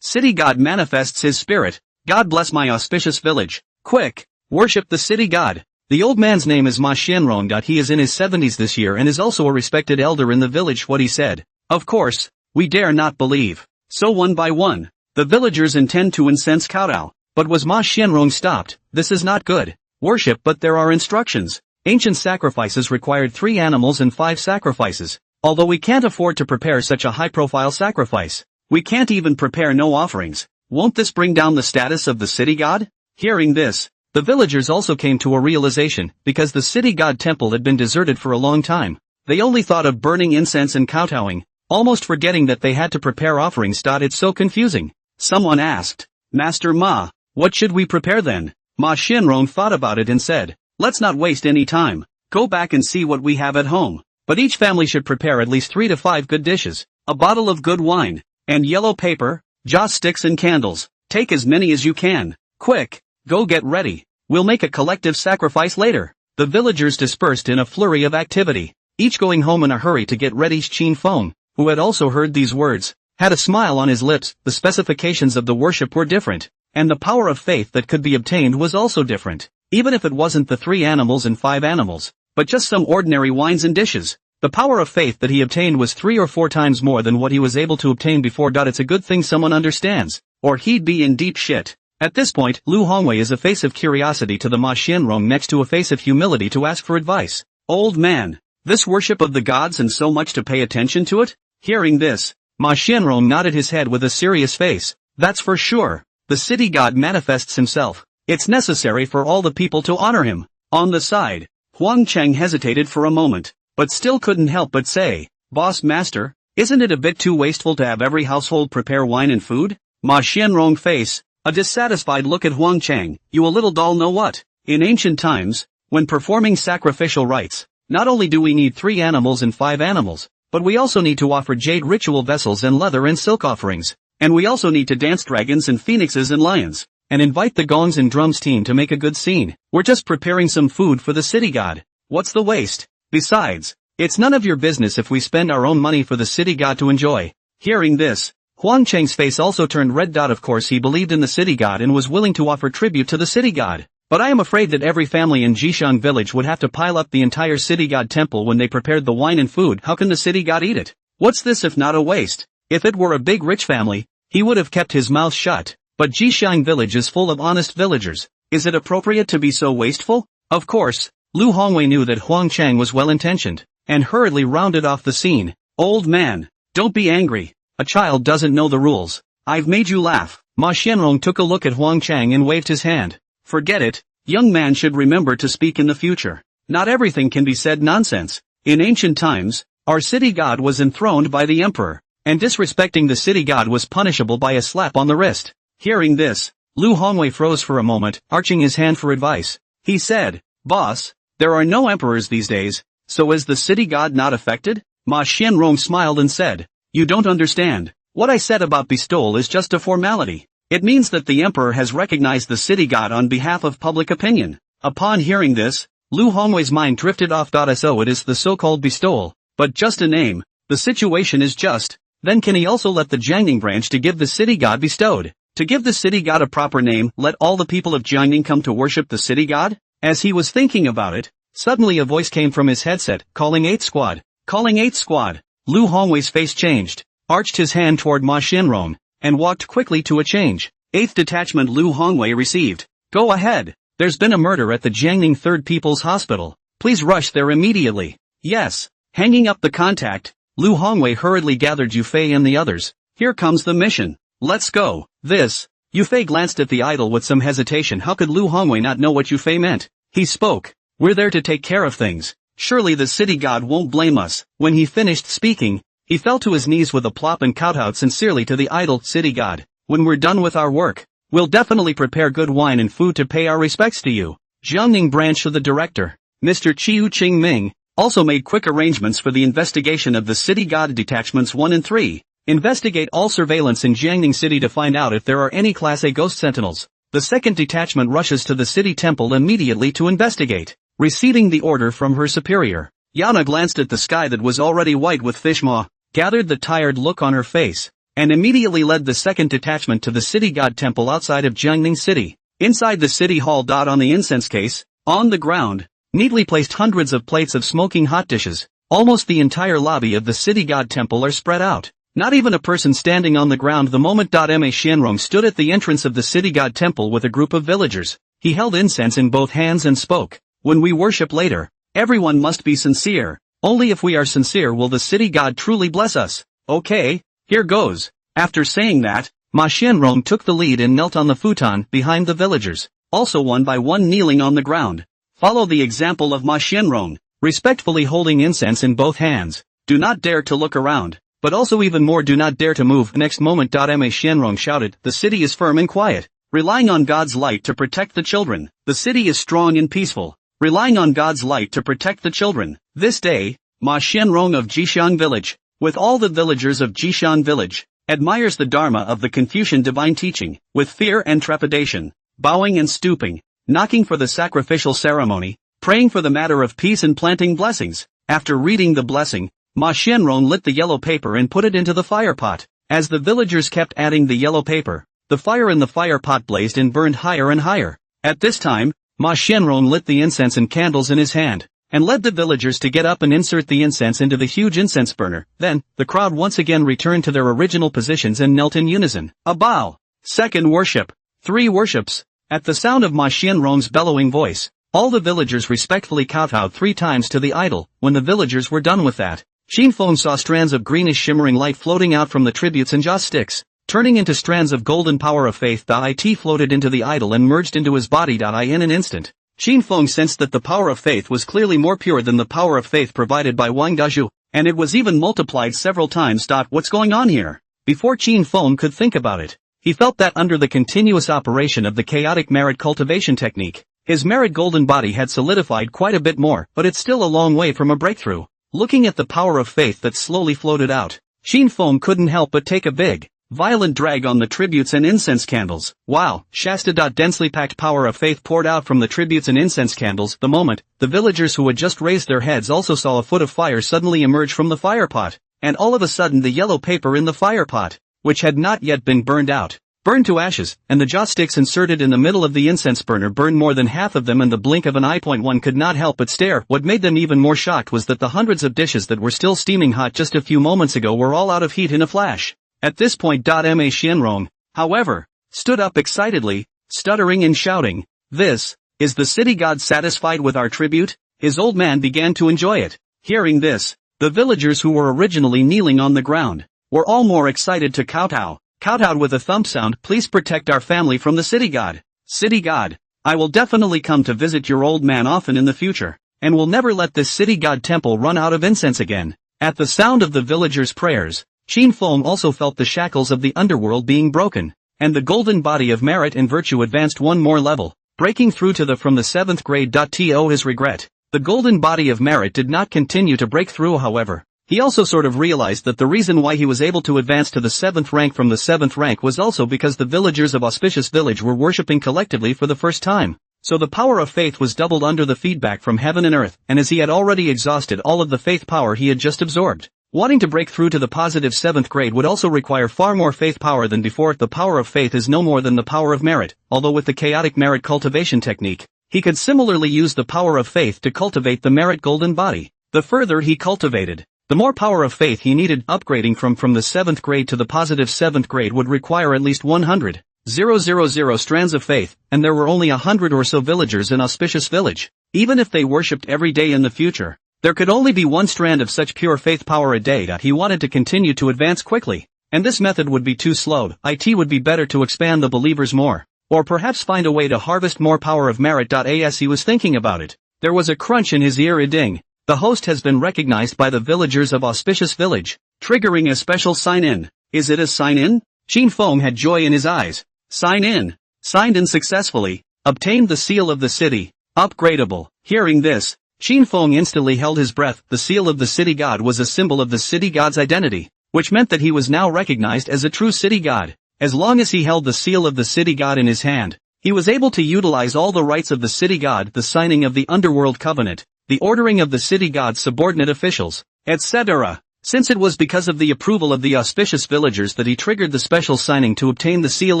City god manifests his spirit. God bless my auspicious village. Quick, worship the city god. The old man's name is Ma Xianrong. He is in his 70s this year and is also a respected elder in the village. What he said, of course, we dare not believe. So one by one, the villagers intend to incense kowtow. But was Ma Xianrong stopped? This is not good. Worship, but there are instructions. Ancient sacrifices required 3 animals and 5 sacrifices. Although we can't afford to prepare such a high-profile sacrifice, we can't even prepare no offerings. Won't this bring down the status of the city god? Hearing this, The villagers also came to a realization, because the city god temple had been deserted for a long time. They only thought of burning incense and kowtowing, almost forgetting that they had to prepare offerings. It's so confusing. Someone asked, Master Ma, what should we prepare then? Ma Shinrong thought about it and said, let's not waste any time. Go back and see what we have at home. But each family should prepare at least 3 to 5 good dishes, a bottle of good wine, and yellow paper, joss sticks and candles. Take as many as you can. Quick, go get ready. We'll make a collective sacrifice later. The villagers dispersed in a flurry of activity, each going home in a hurry to get ready. Chin Feng, who had also heard these words, had a smile on his lips. The specifications of the worship were different, and the power of faith that could be obtained was also different. Even if it wasn't the 3 animals and 5 animals, but just some ordinary wines and dishes, the power of faith that he obtained was 3 or 4 times more than what he was able to obtain before. It's a good thing someone understands, or he'd be in deep shit. At this point, Lu Hongwei is a face of curiosity to the Ma Xianrong next to a face of humility to ask for advice. Old man, this worship of the gods and so much to pay attention to it? Hearing this, Ma Xianrong nodded his head with a serious face. That's for sure. The city god manifests himself. It's necessary for all the people to honor him. On the side, Huang Cheng hesitated for a moment, but still couldn't help but say, Boss Master, isn't it a bit too wasteful to have every household prepare wine and food? Ma Xianrong face, a dissatisfied look at Huang Cheng. You a little doll know what? In ancient times, when performing sacrificial rites, not only do we need 3 animals and 5 animals, but we also need to offer jade ritual vessels and leather and silk offerings, and we also need to dance dragons and phoenixes and lions, and invite the gongs and drums team to make a good scene. We're just preparing some food for the city god. What's the waste? Besides, it's none of your business if we spend our own money for the city god to enjoy. Hearing this, Huang Cheng's face also turned red. Of course he believed in the city god and was willing to offer tribute to the city god, but I am afraid that every family in Jishang village would have to pile up the entire city god temple when they prepared the wine and food. How can the city god eat it? What's this if not a waste? If it were a big rich family, he would have kept his mouth shut, but Jishang village is full of honest villagers. Is it appropriate to be so wasteful? Of course, Lu Hongwei knew that Huang Cheng was well-intentioned, and hurriedly rounded off the scene. Old man, don't be angry. A child doesn't know the rules. I've made you laugh. Ma Xianrong took a look at Huang Cheng and waved his hand. Forget it, young man should remember to speak in the future. Not everything can be said nonsense. In ancient times, our city god was enthroned by the emperor, and disrespecting the city god was punishable by a slap on the wrist. Hearing this, Lu Hongwei froze for a moment, arching his hand for advice. He said, Boss, there are no emperors these days, so is the city god not affected? Ma Xianrong smiled and said, You don't understand. What I said about bestowal is just a formality. It means that the emperor has recognized the city god on behalf of public opinion. Upon hearing this, Lu Hongwei's mind drifted off. So it is the so-called bestowal, but just a name. The situation is just. Then can he also let the Jiangning branch to give the city god bestowed? To give the city god a proper name, let all the people of Jiangning come to worship the city god? As he was thinking about it, suddenly a voice came from his headset, calling 8th squad. Calling 8th squad. Lu Hongwei's face changed, arched his hand toward Ma Xianrong, and walked quickly to a change. 8th detachment Lu Hongwei received. Go ahead. There's been a murder at the Jiangning 3rd People's Hospital. Please rush there immediately. Yes. Hanging up the contact, Lu Hongwei hurriedly gathered Yufei and the others. Here comes the mission. Let's go. This. Yufei glanced at the idol with some hesitation. How could Lu Hongwei not know what Yufei meant? He spoke. We're there to take care of things. Surely the city god won't blame us. When he finished speaking, he fell to his knees with a plop and kowtowed sincerely to the idol. City god, when we're done with our work, we'll definitely prepare good wine and food to pay our respects to you. Jiangning branch of the director, Mr. Chiu Qingming, also made quick arrangements for the investigation of the city god detachments 1 and 3. Investigate all surveillance in Jiangning City to find out if there are any Class A ghost sentinels. The 2nd detachment rushes to the city temple immediately to investigate. Receiving the order from her superior, Yana glanced at the sky that was already white with fish maw, gathered the tired look on her face, and immediately led the 2nd detachment to the city god temple outside of Jiangning City. Inside the city hall. On the incense case, on the ground, neatly placed hundreds of plates of smoking hot dishes. Almost the entire lobby of the city god temple are spread out. Not even a person standing on the ground the moment. Ma Xianrong stood at the entrance of the city god temple with a group of villagers. He held incense in both hands and spoke. When we worship later, everyone must be sincere. Only if we are sincere will the city god truly bless us. Okay, here goes. After saying that, Ma Xianrong took the lead and knelt on the futon behind the villagers. also one by one kneeling on the ground. Follow the example of Ma Xianrong, respectfully holding incense in both hands. Do not dare to look around, but also even more do not dare to move. Next moment. Ma Xianrong shouted, the city is firm and quiet, relying on God's light to protect the children. The city is strong and peaceful, relying on God's light to protect the children. This day, Ma Xianrong of Jishan village, with all the villagers of Jishan village, admires the Dharma of the Confucian divine teaching, with fear and trepidation, bowing and stooping, knocking for the sacrificial ceremony, praying for the matter of peace and planting blessings. After reading the blessing, Ma Xianrong lit the yellow paper and put it into the fire pot. As the villagers kept adding the yellow paper, the fire in the fire pot blazed and burned higher and higher. At this time, Ma Xianrong lit the incense and candles in his hand, and led the villagers to get up and insert the incense into the huge incense burner. Then, the crowd once again returned to their original positions and knelt in unison. A bow. Second worship. 3 worships. At the sound of Ma Xianrong's bellowing voice, all the villagers respectfully kowtowed 3 times to the idol. When the villagers were done with that, Xinfeng saw strands of greenish shimmering light floating out from the tributes and joss sticks, turning into strands of golden power of faith. The it floated into the idol and merged into his body. In an instant, Xinfeng sensed that the power of faith was clearly more pure than the power of faith provided by Wang Dazhu, and it was even multiplied several times. What's going on here? Before Xinfeng could think about it, he felt that under the continuous operation of the chaotic merit cultivation technique, his merit golden body had solidified quite a bit more, but it's still a long way from a breakthrough. Looking at the power of faith that slowly floated out, Xinfeng couldn't help but take a big, violent drag on the tributes and incense candles. Wow, Shasta. Densely packed power of faith poured out from the tributes and incense candles. The moment, the villagers who had just raised their heads also saw a foot of fire suddenly emerge from the fire pot, and all of a sudden the yellow paper in the fire pot, which had not yet been burned out, burned to ashes, and the joss sticks inserted in the middle of the incense burner burned more than half of them in the blink of an eye. One could not help but stare. What made them even more shocked was that the hundreds of dishes that were still steaming hot just a few moments ago were all out of heat in a flash. At this point, Ma Xianrong, however, stood up excitedly, stuttering and shouting, "This, is the city god satisfied with our tribute?" His old man began to enjoy it. Hearing this, the villagers who were originally kneeling on the ground, were all more excited to kowtow. Kowtowed with a thump sound. Please protect our family from the city god. City god, I will definitely come to visit your old man often in the future, and will never let this city god temple run out of incense again. At the sound of the villagers' prayers, Xinfeng also felt the shackles of the underworld being broken, and the golden body of merit and virtue advanced one more level, breaking through to the from the 7th grade. To his regret, the golden body of merit did not continue to break through. However, he also sort of realized that the reason why he was able to advance to the 7th rank from the 7th rank was also because the villagers of Auspicious village were worshipping collectively for the first time. So the power of faith was doubled under the feedback from heaven and earth, and as he had already exhausted all of the faith power he had just absorbed, wanting to break through to the positive 7th grade would also require far more faith power than before. The power of faith is no more than the power of merit, although with the chaotic merit cultivation technique, he could similarly use the power of faith to cultivate the merit golden body. The further he cultivated, the more power of faith he needed. Upgrading from the 7th grade to the positive 7th grade would require at least 100,000 strands of faith, and there were only 100 or so villagers in Auspicious village. Even if they worshipped every day in the future, there could only be one strand of such pure faith power a day. He wanted to continue to advance quickly, and this method would be too slow. It would be better to expand the believers more, or perhaps find a way to harvest more power of merit. As he was thinking about it, there was a crunch in his ear. A ding. The host has been recognized by the villagers of Auspicious village, triggering a special sign-in. Is it a sign-in? Xinfeng had joy in his eyes. Sign in. Signed in successfully. Obtained the seal of the city. Upgradable. Hearing this, Xinfeng instantly held his breath. The seal of the city god was a symbol of the city god's identity, which meant that he was now recognized as a true city god. As long as he held the seal of the city god in his hand, he was able to utilize all the rights of the city god, the signing of the Underworld covenant, the ordering of the city god's subordinate officials, etc. Since it was because of the approval of the Auspicious villagers that he triggered the special signing to obtain the seal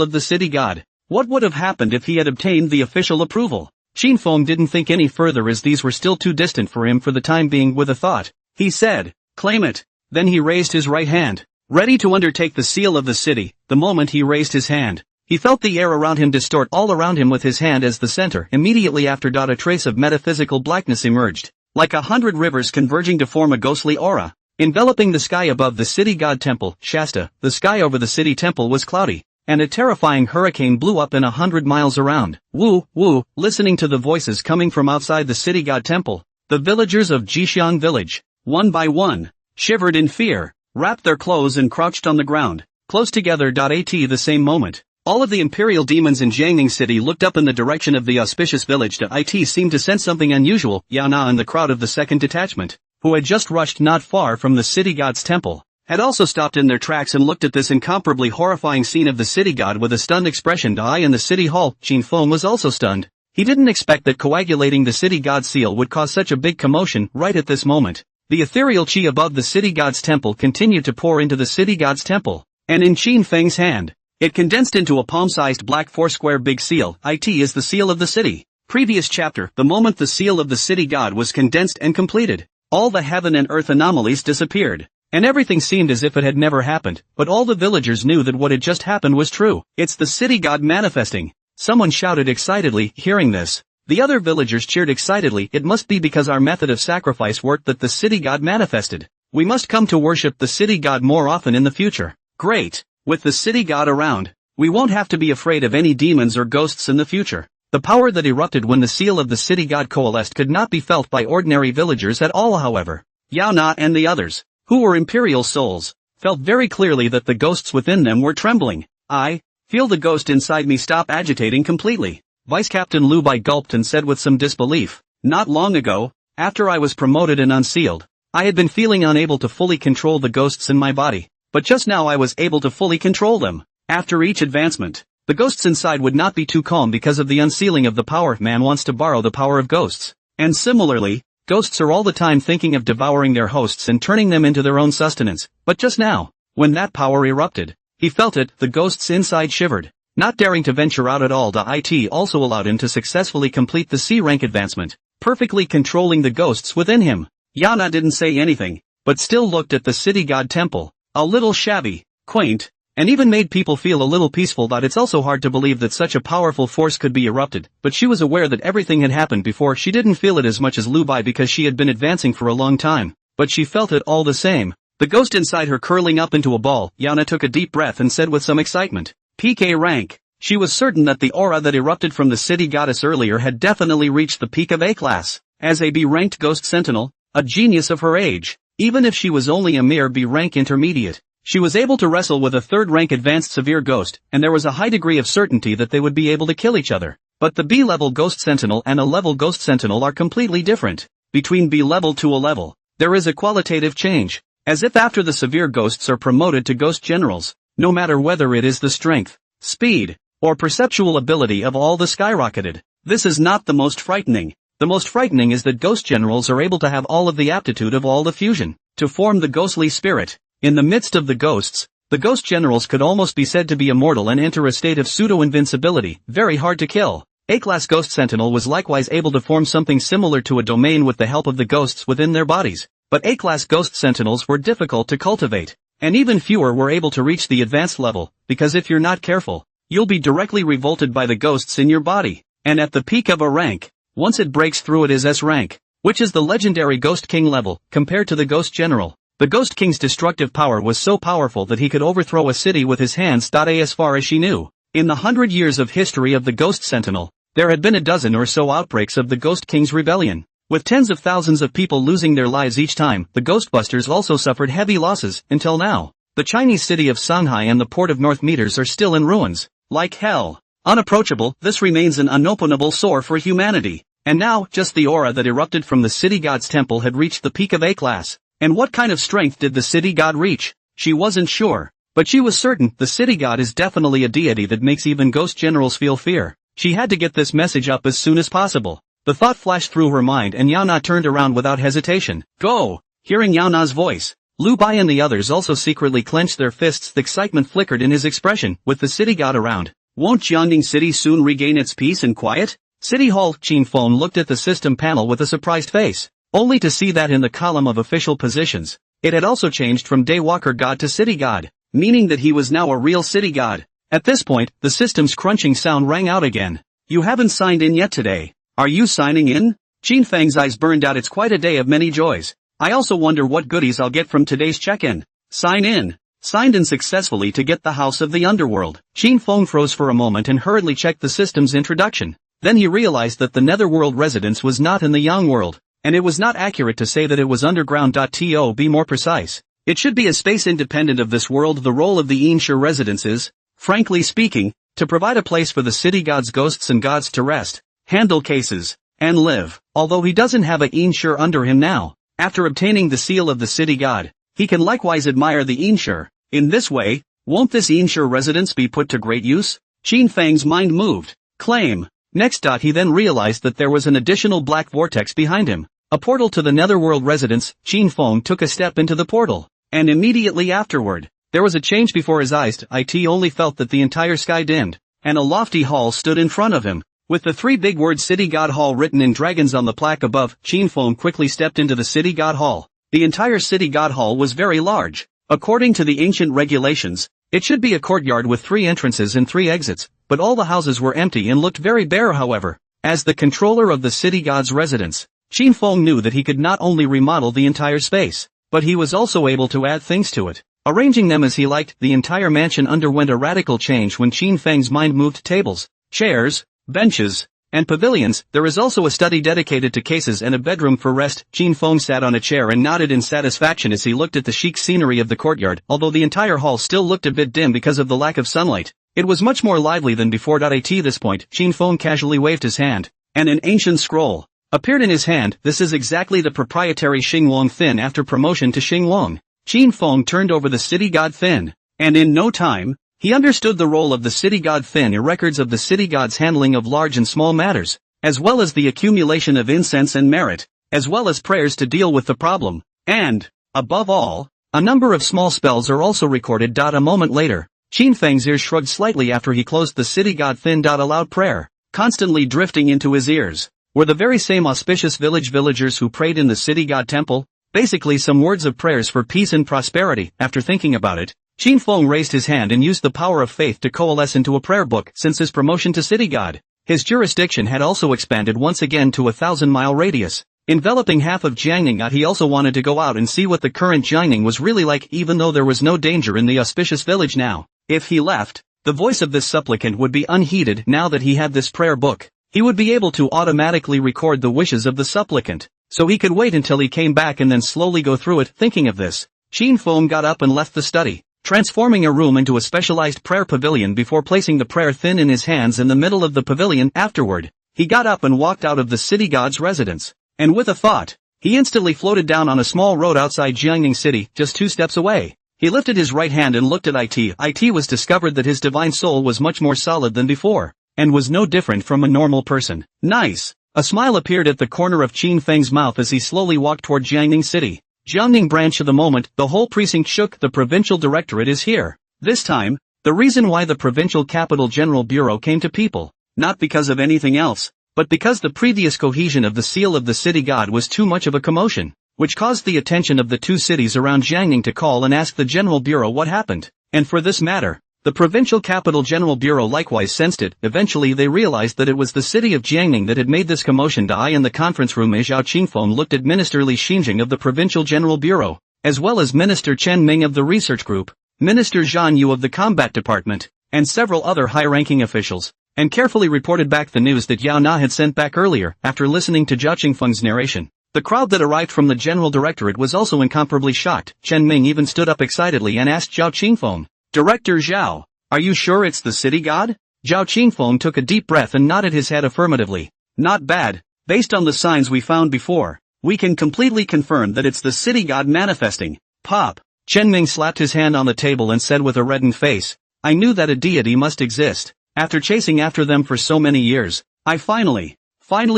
of the city god, what would have happened if he had obtained the official approval? Xinfeng didn't think any further as these were still too distant for him for the time being. With a thought, he said, "Claim it." Then he raised his right hand, ready to undertake the seal of the city. The moment he raised his hand, he felt the air around him distort all around him with his hand as the center. Immediately after, a trace of metaphysical blackness emerged, like 100 rivers converging to form a ghostly aura, enveloping the sky above the city god temple, Shasta. The sky over the city temple was cloudy, and a terrifying hurricane blew up in 100 miles around. Woo, woo, listening to the voices coming from outside the city god temple, the villagers of Jixiang village, one by one, shivered in fear, wrapped their clothes and crouched on the ground, close together. At the same moment, all of the imperial demons in Jiangning City looked up in the direction of the Auspicious village. It seemed to sense something unusual. Yao Na and the crowd of the second detachment, who had just rushed not far from the city god's temple, had also stopped in their tracks and looked at this incomparably horrifying scene of the city god with a stunned expression. In the city hall, Qin Feng was also stunned. He didn't expect that coagulating the city god's seal would cause such a big commotion right at this moment. The ethereal chi above the city god's temple continued to pour into the city god's temple, and in Qin Feng's hand, it condensed into a palm-sized black four-square big seal. It is the seal of the city. Previous chapter, the moment the seal of the city god was condensed and completed, all the heaven and earth anomalies disappeared, and everything seemed as if it had never happened, but all the villagers knew that what had just happened was true. It's the city god manifesting. Someone shouted excitedly, hearing this. The other villagers cheered excitedly. It must be because our method of sacrifice worked that the city god manifested. We must come to worship the city god more often in the future. Great! With the city god around, we won't have to be afraid of any demons or ghosts in the future. The power that erupted when the seal of the city god coalesced could not be felt by ordinary villagers at all. However, Yao Na and the others, who were imperial souls, felt very clearly that the ghosts within them were trembling. I feel the ghost inside me stop agitating completely. Vice Captain Lu Bai gulped and said with some disbelief, not long ago, after I was promoted and unsealed, I had been feeling unable to fully control the ghosts in my body, but just now I was able to fully control them. After each advancement, the ghosts inside would not be too calm because of the unsealing of the power. Man wants to borrow the power of ghosts. And similarly, ghosts are all the time thinking of devouring their hosts and turning them into their own sustenance, but just now, when that power erupted, he felt it. The ghosts inside shivered, not daring to venture out at all. It also allowed him to successfully complete the C rank advancement, perfectly controlling the ghosts within him. Yao Na didn't say anything, but still looked at the city god temple, a little shabby, quaint, and even made people feel a little peaceful. It's also hard to believe that such a powerful force could be erupted, but she was aware that everything had happened before. She didn't feel it as much as Lu Bai because she had been advancing for a long time, but she felt it all the same. The ghost inside her curling up into a ball. Yao Na took a deep breath and said with some excitement, PK rank. She was certain that the aura that erupted from the city goddess earlier had definitely reached the peak of A class. As a B-ranked ghost sentinel, a genius of her age, even if she was only a mere B-rank intermediate, she was able to wrestle with a third-rank advanced severe ghost, and there was a high degree of certainty that they would be able to kill each other. But the B-level ghost sentinel and a level ghost sentinel are completely different. Between B-level to A level, there is a qualitative change, as if after the severe ghosts are promoted to ghost generals, no matter whether it is the strength, speed, or perceptual ability of all the skyrocketed. This is not the most frightening. The most frightening is that ghost generals are able to have all of the aptitude of all the fusion, to form the ghostly spirit. In the midst of the ghosts, the ghost generals could almost be said to be immortal and enter a state of pseudo-invincibility, very hard to kill. A-class ghost sentinel was likewise able to form something similar to a domain with the help of the ghosts within their bodies, but A-class ghost sentinels were difficult to cultivate, and even fewer were able to reach the advanced level, because if you're not careful, you'll be directly revolted by the ghosts in your body, and at the peak of a rank, once it breaks through it is S rank, which is the legendary Ghost King level, compared to the Ghost General. The Ghost King's destructive power was so powerful that he could overthrow a city with his hands. As far as she knew, in the 100 years of history of the Ghost Sentinel, there had been a dozen or so outbreaks of the Ghost King's rebellion, with tens of thousands of people losing their lives each time. The Ghostbusters also suffered heavy losses, until now. The Chinese city of Shanghai and the port of North Meters are still in ruins, like hell. Unapproachable, this remains an unopenable sore for humanity. And now, just the aura that erupted from the city god's temple had reached the peak of A-class. And what kind of strength did the city god reach? She wasn't sure, but she was certain the city god is definitely a deity that makes even ghost generals feel fear. She had to get this message up as soon as possible. The thought flashed through her mind and Yao Na turned around without hesitation. Go! Hearing Yao Na's voice, Lu Bai and the others also secretly clenched their fists. The excitement flickered in his expression. With the city god around, won't Jiangning City soon regain its peace and quiet? City Hall. Qin Feng looked at the system panel with a surprised face, only to see that in the column of official positions, it had also changed from Daywalker God to City God, meaning that he was now a real city god. At this point, the system's crunching sound rang out again. You haven't signed in yet today. Are you signing in? Qin Feng's eyes burned out. It's quite a day of many joys. I also wonder what goodies I'll get from today's check-in. Sign in. signed in successfully to get the house of the Underworld. Qin Feng froze for a moment and hurriedly checked the system's introduction. Then he realized that the Netherworld residence was not in the Yang world, and it was not accurate to say that it was underground. To be more precise, it should be a space independent of this world. The role of the Ainshur residence is, frankly speaking, to provide a place for the city god's ghosts and gods to rest, handle cases, and live. Although he doesn't have a Ainshur under him now, after obtaining the seal of the city god, he can likewise admire the Ainshur. In this way, won't this Ainshur residence be put to great use? Qin Feng's mind moved. Claim. Next. He then realized that there was an additional black vortex behind him. A portal to the Netherworld residence. Qin Feng took a step into the portal, and immediately afterward, there was a change before his eyes. It only felt that the entire sky dimmed, and a lofty hall stood in front of him, with the three big words City God Hall written in dragons on the plaque above. Qin Feng quickly stepped into the City God Hall. The entire City God Hall was very large. According to the ancient regulations, it should be a courtyard with 3 entrances and 3 exits, but all the houses were empty and looked very bare. However, as the controller of the city god's residence, Qin Feng knew that he could not only remodel the entire space, but he was also able to add things to it, arranging them as he liked. The entire mansion underwent a radical change when Qin Feng's mind moved tables, chairs, benches, and pavilions. There is also a study dedicated to cases and a bedroom for rest. Qin Feng sat on a chair and nodded in satisfaction as he looked at the chic scenery of the courtyard. Although the entire hall still looked a bit dim because of the lack of sunlight, it was much more lively than before. At this point, Qin Feng casually waved his hand, and an ancient scroll appeared in his hand. This is exactly the proprietary Xingwang Fin. After promotion to Xingwang, Qin Feng turned over the city god Fin, and in no time, he understood the role of the city god Fin in records of the city god's handling of large and small matters, as well as the accumulation of incense and merit, as well as prayers to deal with the problem, and, above all, a number of small spells are also recorded. A moment later, Qin Feng's ears shrugged slightly after he closed the city god Fin. A loud prayer, constantly drifting into his ears, were the very same auspicious villagers who prayed in the city god temple, basically some words of prayers for peace and prosperity. After thinking about it, Qin Feng raised his hand and used the power of faith to coalesce into a prayer book. Since his promotion to city god, his jurisdiction had also expanded once again to a 1,000-mile radius, enveloping half of Jiangning. He also wanted to go out and see what the current Jiangning was really like, even though there was no danger in the auspicious village now. If he left, the voice of this supplicant would be unheeded. Now that he had this prayer book, he would be able to automatically record the wishes of the supplicant, so he could wait until he came back and then slowly go through it. Thinking of this, Qin Feng got up and left the study, transforming a room into a specialized prayer pavilion before placing the prayer thin in his hands in the middle of the pavilion. Afterward, he got up and walked out of the city god's residence, and with a thought, he instantly floated down on a small road outside Jiangning City, just 2 steps away. He lifted his right hand and looked at it. It was discovered that his divine soul was much more solid than before, and was no different from a normal person. Nice! A smile appeared at the corner of Qin Feng's mouth as he slowly walked toward Jiangning City. Jiangning branch. Of the moment, the whole precinct shook. The provincial directorate is here. This time, the reason why the provincial capital general bureau came to people, not because of anything else, but because the previous cohesion of the seal of the city god was too much of a commotion, which caused the attention of the 2 cities around Jiangning to call and ask the general bureau what happened. And for this matter, the provincial capital general bureau likewise sensed it. Eventually they realized that it was the city of Jiangning that had made this commotion. In the conference room, Zhao Qingfeng looked at Minister Li Xinjing of the provincial general bureau, as well as Minister Chen Ming of the research group, Minister Zhan Yu of the combat department, and several other high-ranking officials, and carefully reported back the news that Yao Na had sent back earlier. After listening to Zhao Qingfeng's narration, the crowd that arrived from the general directorate was also incomparably shocked. Chen Ming even stood up excitedly and asked Zhao Qingfeng, "Director Zhao, are you sure it's the city god?" Zhao Qingfeng took a deep breath and nodded his head affirmatively. "Not bad. Based on the signs we found before, we can completely confirm that it's the city god manifesting." Pop! Chen Ming slapped his hand on the table and said with a reddened face, "I knew that a deity must exist. After chasing after them for so many years, I finally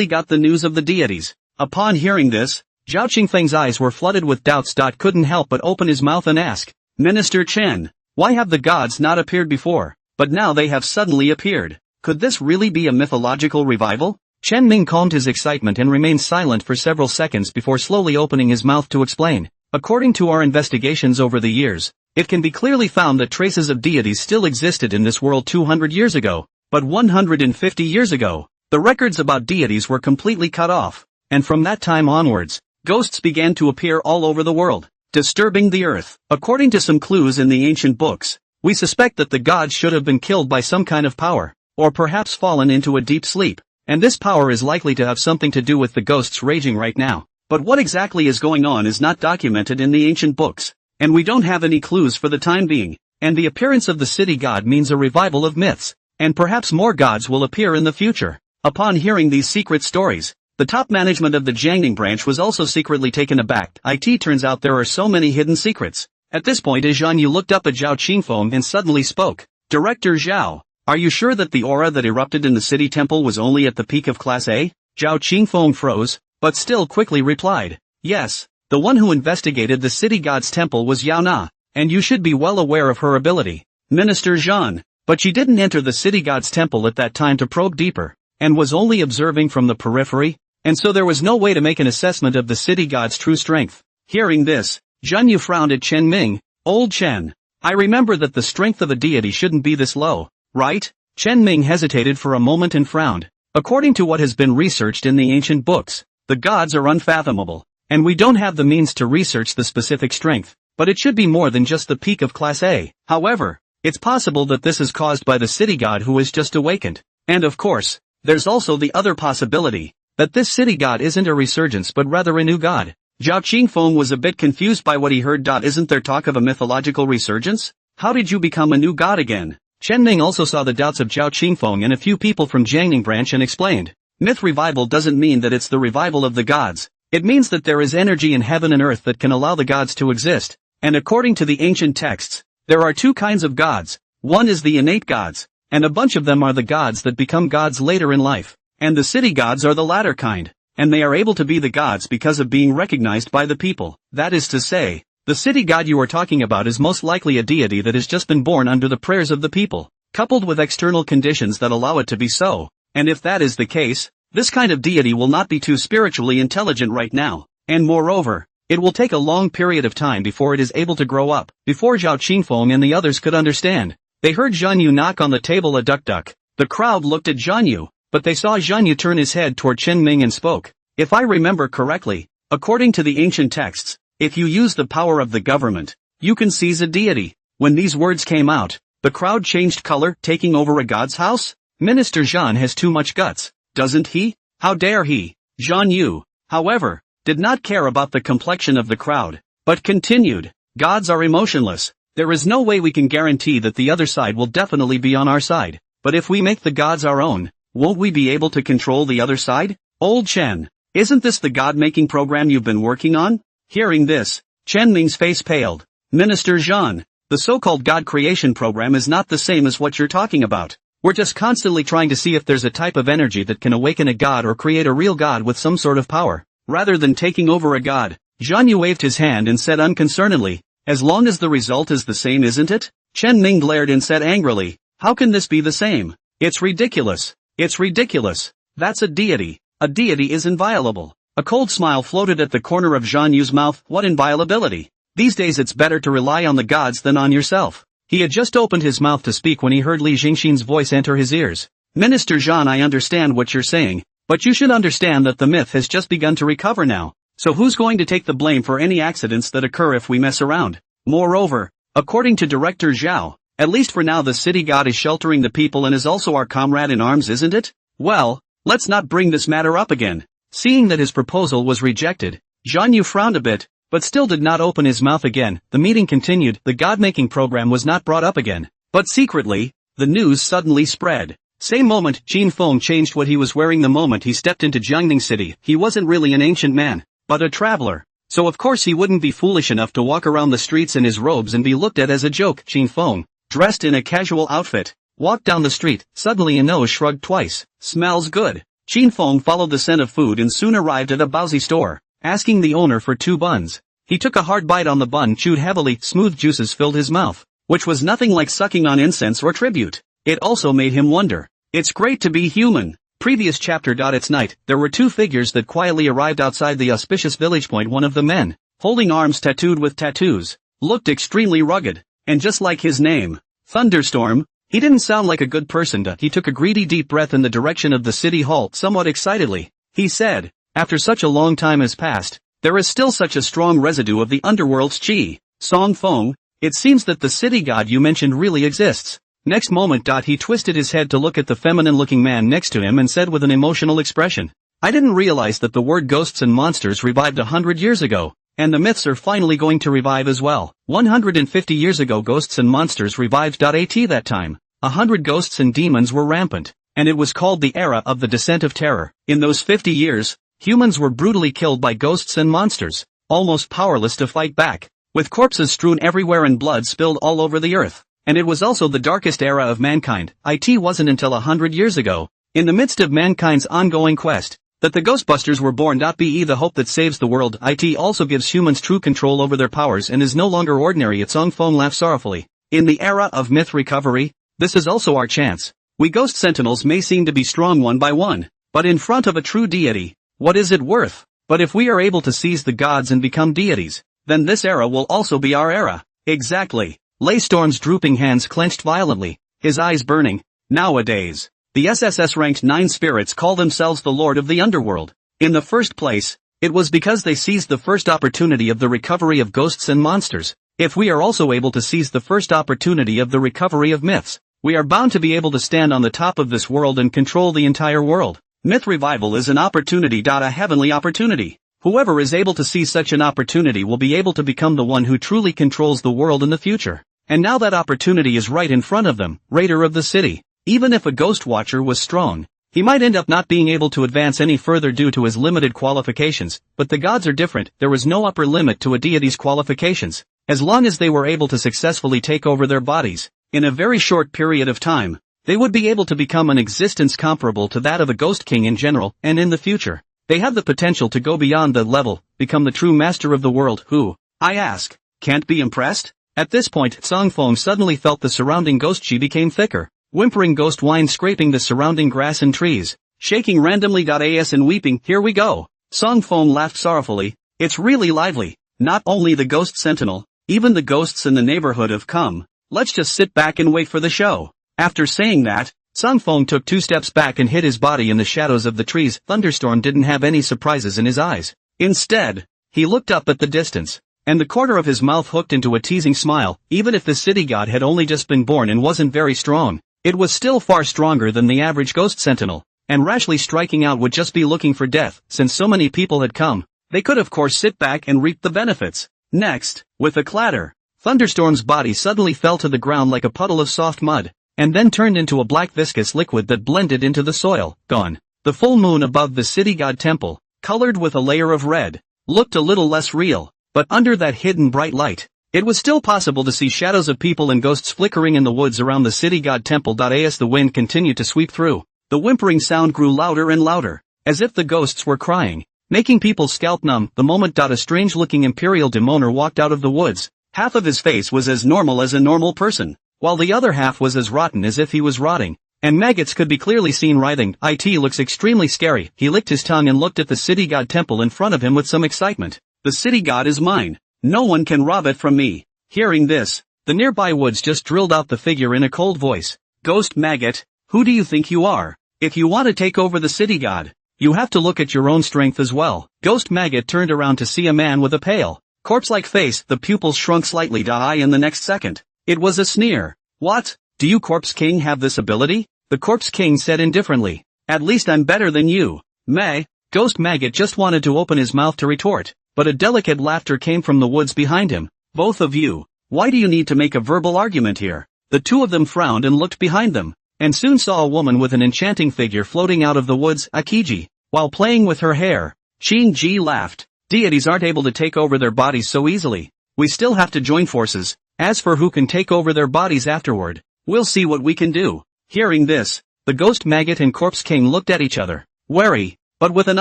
got the news of the deities." Upon hearing this, Zhao Qingfeng's eyes were flooded with doubts. Couldn't help but open his mouth and ask, "Minister Chen, why have the gods not appeared before, but now they have suddenly appeared? Could this really be a mythological revival?" Chen Ming calmed his excitement and remained silent for several seconds before slowly opening his mouth to explain. "According to our investigations over the years, it can be clearly found that traces of deities still existed in this world 200 years ago, but 150 years ago, the records about deities were completely cut off, and from that time onwards, ghosts began to appear all over the world. Disturbing the earth. According to some clues in the ancient books, we suspect that the gods should have been killed by some kind of power, or perhaps fallen into a deep sleep, and this power is likely to have something to do with the ghosts raging right now. But what exactly is going on is not documented in the ancient books, and we don't have any clues for the time being, and the appearance of the city god means a revival of myths, and perhaps more gods will appear in the future. Upon hearing these secret stories, the top management of the Jiangning branch was also secretly taken aback. It turns out there are so many hidden secrets. At this point Zhang Yu looked up at Zhao Qingfeng and suddenly spoke. Director Zhao, are you sure that the aura that erupted in the city temple was only at the peak of Class A? Zhao Qingfeng froze, but still quickly replied. Yes, the one who investigated the city god's temple was Yao Na, and you should be well aware of her ability. Minister Zhan, but she didn't enter the city god's temple at that time to probe deeper, and was only observing from the periphery, and so there was no way to make an assessment of the city god's true strength. Hearing this, Zhan Yu frowned at Chen Ming. Old Chen, I remember that the strength of a deity shouldn't be this low, right? Chen Ming hesitated for a moment and frowned. According to what has been researched in the ancient books, the gods are unfathomable, and we don't have the means to research the specific strength, but it should be more than just the peak of Class A. However, it's possible that this is caused by the city god who has just awakened. And of course, there's also the other possibility, that this city god isn't a resurgence but rather a new god. Zhao Qingfeng was a bit confused by what he heard. Isn't there talk of a mythological resurgence? How did you become a new god again? Chen Ming also saw the doubts of Zhao Qingfeng and a few people from Jiangning branch and explained. Myth revival doesn't mean that it's the revival of the gods. It means that there is energy in heaven and earth that can allow the gods to exist. And according to the ancient texts, there are two kinds of gods. One is the innate gods, and a bunch of them are the gods that become gods later in life. And the city gods are the latter kind, and they are able to be the gods because of being recognized by the people. That is to say, the city god you are talking about is most likely a deity that has just been born under the prayers of the people, coupled with external conditions that allow it to be so. And if that is the case, this kind of deity will not be too spiritually intelligent right now, and moreover, it will take a long period of time before it is able to grow up. Before Zhao Qingfeng and the others could understand, they heard Zhan Yu knock on the table. A duck. The crowd looked at Zhan Yu, but they saw Zhan Yu turn his head toward Chen Ming and spoke. If I remember correctly, according to the ancient texts, if you use the power of the government, you can seize a deity. When these words came out, the crowd changed color. Taking over a god's house? Minister Zhan has too much guts, doesn't he? How dare he? Zhan Yu, however, did not care about the complexion of the crowd, but continued. Gods are emotionless. There is no way we can guarantee that the other side will definitely be on our side, but if we make the gods our own, won't we be able to control the other side? Old Chen, isn't this the god-making program you've been working on? Hearing this, Chen Ming's face paled. Minister Zhan, the so-called god creation program is not the same as what you're talking about. We're just constantly trying to see if there's a type of energy that can awaken a god or create a real god with some sort of power, rather than taking over a god. Zhan Yu waved his hand and said unconcernedly, as long as the result is the same, isn't it? Chen Ming glared and said angrily, how can this be the same? It's ridiculous. It's ridiculous. That's a deity. A deity is inviolable. A cold smile floated at the corner of Zhan Yu's mouth. What inviolability? These days it's better to rely on the gods than on yourself. He had just opened his mouth to speak when he heard Li Jingxin's voice enter his ears. Minister Zhan, I understand what you're saying, but you should understand that the myth has just begun to recover now. So who's going to take the blame for any accidents that occur if we mess around? Moreover, according to Director Zhao, at least for now the city god is sheltering the people and is also our comrade in arms, isn't it? Well, let's not bring this matter up again. Seeing that his proposal was rejected, Zhan Yu frowned a bit, but still did not open his mouth again. The meeting continued. The god-making program was not brought up again. But secretly, the news suddenly spread. Same moment, Qin Feng changed what he was wearing the moment he stepped into Jiangning City. He wasn't really an ancient man, but a traveler. So of course he wouldn't be foolish enough to walk around the streets in his robes and be looked at as a joke. Qin Feng, dressed in a casual outfit, walked down the street. Suddenly a nose shrugged twice. Smells good. Qin Feng followed the scent of food and soon arrived at a baozi store, asking the owner for 2 buns. He took a hard bite on the bun, chewed heavily. Smooth juices filled his mouth, which was nothing like sucking on incense or tribute. It also made him wonder. It's great to be human. Previous chapter. It's night. There were 2 figures that quietly arrived outside the auspicious village point. One of the men, holding arms tattooed with tattoos, looked extremely rugged, and just like his name, Thunderstorm, he didn't sound like a good person. He took a greedy deep breath in the direction of the city hall. Somewhat excitedly, he said, after such a long time has passed, there is still such a strong residue of the underworld's chi. Song Fong, it seems that the city god you mentioned really exists. Next moment. He twisted his head to look at the feminine-looking man next to him and said with an emotional expression, I didn't realize that the word ghosts and monsters revived 100 years ago. And the myths are finally going to revive as well. 150 years ago ghosts and monsters revived. At that time, 100 ghosts and demons were rampant, and it was called the era of the descent of terror. In those 50 years, humans were brutally killed by ghosts and monsters, almost powerless to fight back, with corpses strewn everywhere and blood spilled all over the earth. And it was also the darkest era of mankind. It wasn't until 100 years ago, in the midst of mankind's ongoing quest, that the Ghostbusters were born. Be the hope that saves the world. It also gives humans true control over their powers and is no longer ordinary. Its Song Fong laughed sorrowfully. In the era of myth recovery, this is also our chance. We ghost sentinels may seem to be strong one by one, but in front of a true deity, what is it worth? But if we are able to seize the gods and become deities, then this era will also be our era. Exactly. Lay Storm's drooping hands clenched violently, his eyes burning. Nowadays, the SSS ranked 9 spirits call themselves the Lord of the Underworld. In the first place, it was because they seized the first opportunity of the recovery of ghosts and monsters. If we are also able to seize the first opportunity of the recovery of myths, we are bound to be able to stand on the top of this world and control the entire world. Myth revival is an opportunity. A heavenly opportunity. Whoever is able to seize such an opportunity will be able to become the one who truly controls the world in the future. And now that opportunity is right in front of them, Raider of the City. Even if a ghost watcher was strong, he might end up not being able to advance any further due to his limited qualifications, but the gods are different. There was no upper limit to a deity's qualifications. As long as they were able to successfully take over their bodies, in a very short period of time, they would be able to become an existence comparable to that of a ghost king in general, and in the future, they have the potential to go beyond that level, become the true master of the world who, I ask, can't be impressed? At this point Song Fong suddenly felt the surrounding ghost chi became thicker. Whimpering ghost whine scraping the surrounding grass and trees, shaking randomly. As and weeping. Here we go. Song Fong laughed sorrowfully. It's really lively. Not only the ghost sentinel, even the ghosts in the neighborhood have come. Let's just sit back and wait for the show. After saying that, Song Fong took 2 steps back and hid his body in the shadows of the trees. Thunderstorm didn't have any surprises in his eyes. Instead, he looked up at the distance, and the corner of his mouth hooked into a teasing smile. Even if the city god had only just been born and wasn't very strong, it was still far stronger than the average ghost sentinel, and rashly striking out would just be looking for death. Since so many people had come, they could of course sit back and reap the benefits. Next, with a clatter, Thunderstorm's body suddenly fell to the ground like a puddle of soft mud, and then turned into a black viscous liquid that blended into the soil. Gone. The full moon above the city god temple, colored with a layer of red, looked a little less real, but under that hidden bright light, it was still possible to see shadows of people and ghosts flickering in the woods around the city god temple. As the wind continued to sweep through, the whimpering sound grew louder and louder, as if the ghosts were crying, making people's scalp numb. The moment a strange-looking imperial demoner walked out of the woods. Half of his face was as normal as a normal person, while the other half was as rotten as if he was rotting, and maggots could be clearly seen writhing. It looks extremely scary. He licked his tongue and looked at the city god temple in front of him with some excitement. The city god is mine. No one can rob it from me. Hearing this, the nearby woods just drilled out the figure in a cold voice. Ghost maggot, who do you think you are? If you want to take over the city god, you have to look at your own strength as well. Ghost maggot turned around to see a man with a pale, corpse-like face. The pupils shrunk slightly. In the next second, it was a sneer. What? Do you Corpse King have this ability? The Corpse King said indifferently. At least I'm better than you. Meh. Ghost maggot just wanted to open his mouth to retort, but a delicate laughter came from the woods behind him. Both of you, why do you need to make a verbal argument here? The two of them frowned and looked behind them, and soon saw a woman with an enchanting figure floating out of the woods. Akiji, while playing with her hair. Ching-ji laughed. Deities aren't able to take over their bodies so easily. We still have to join forces. As for who can take over their bodies afterward, we'll see what we can do. Hearing this, the Ghost Maggot and Corpse King looked at each other, wary, but with an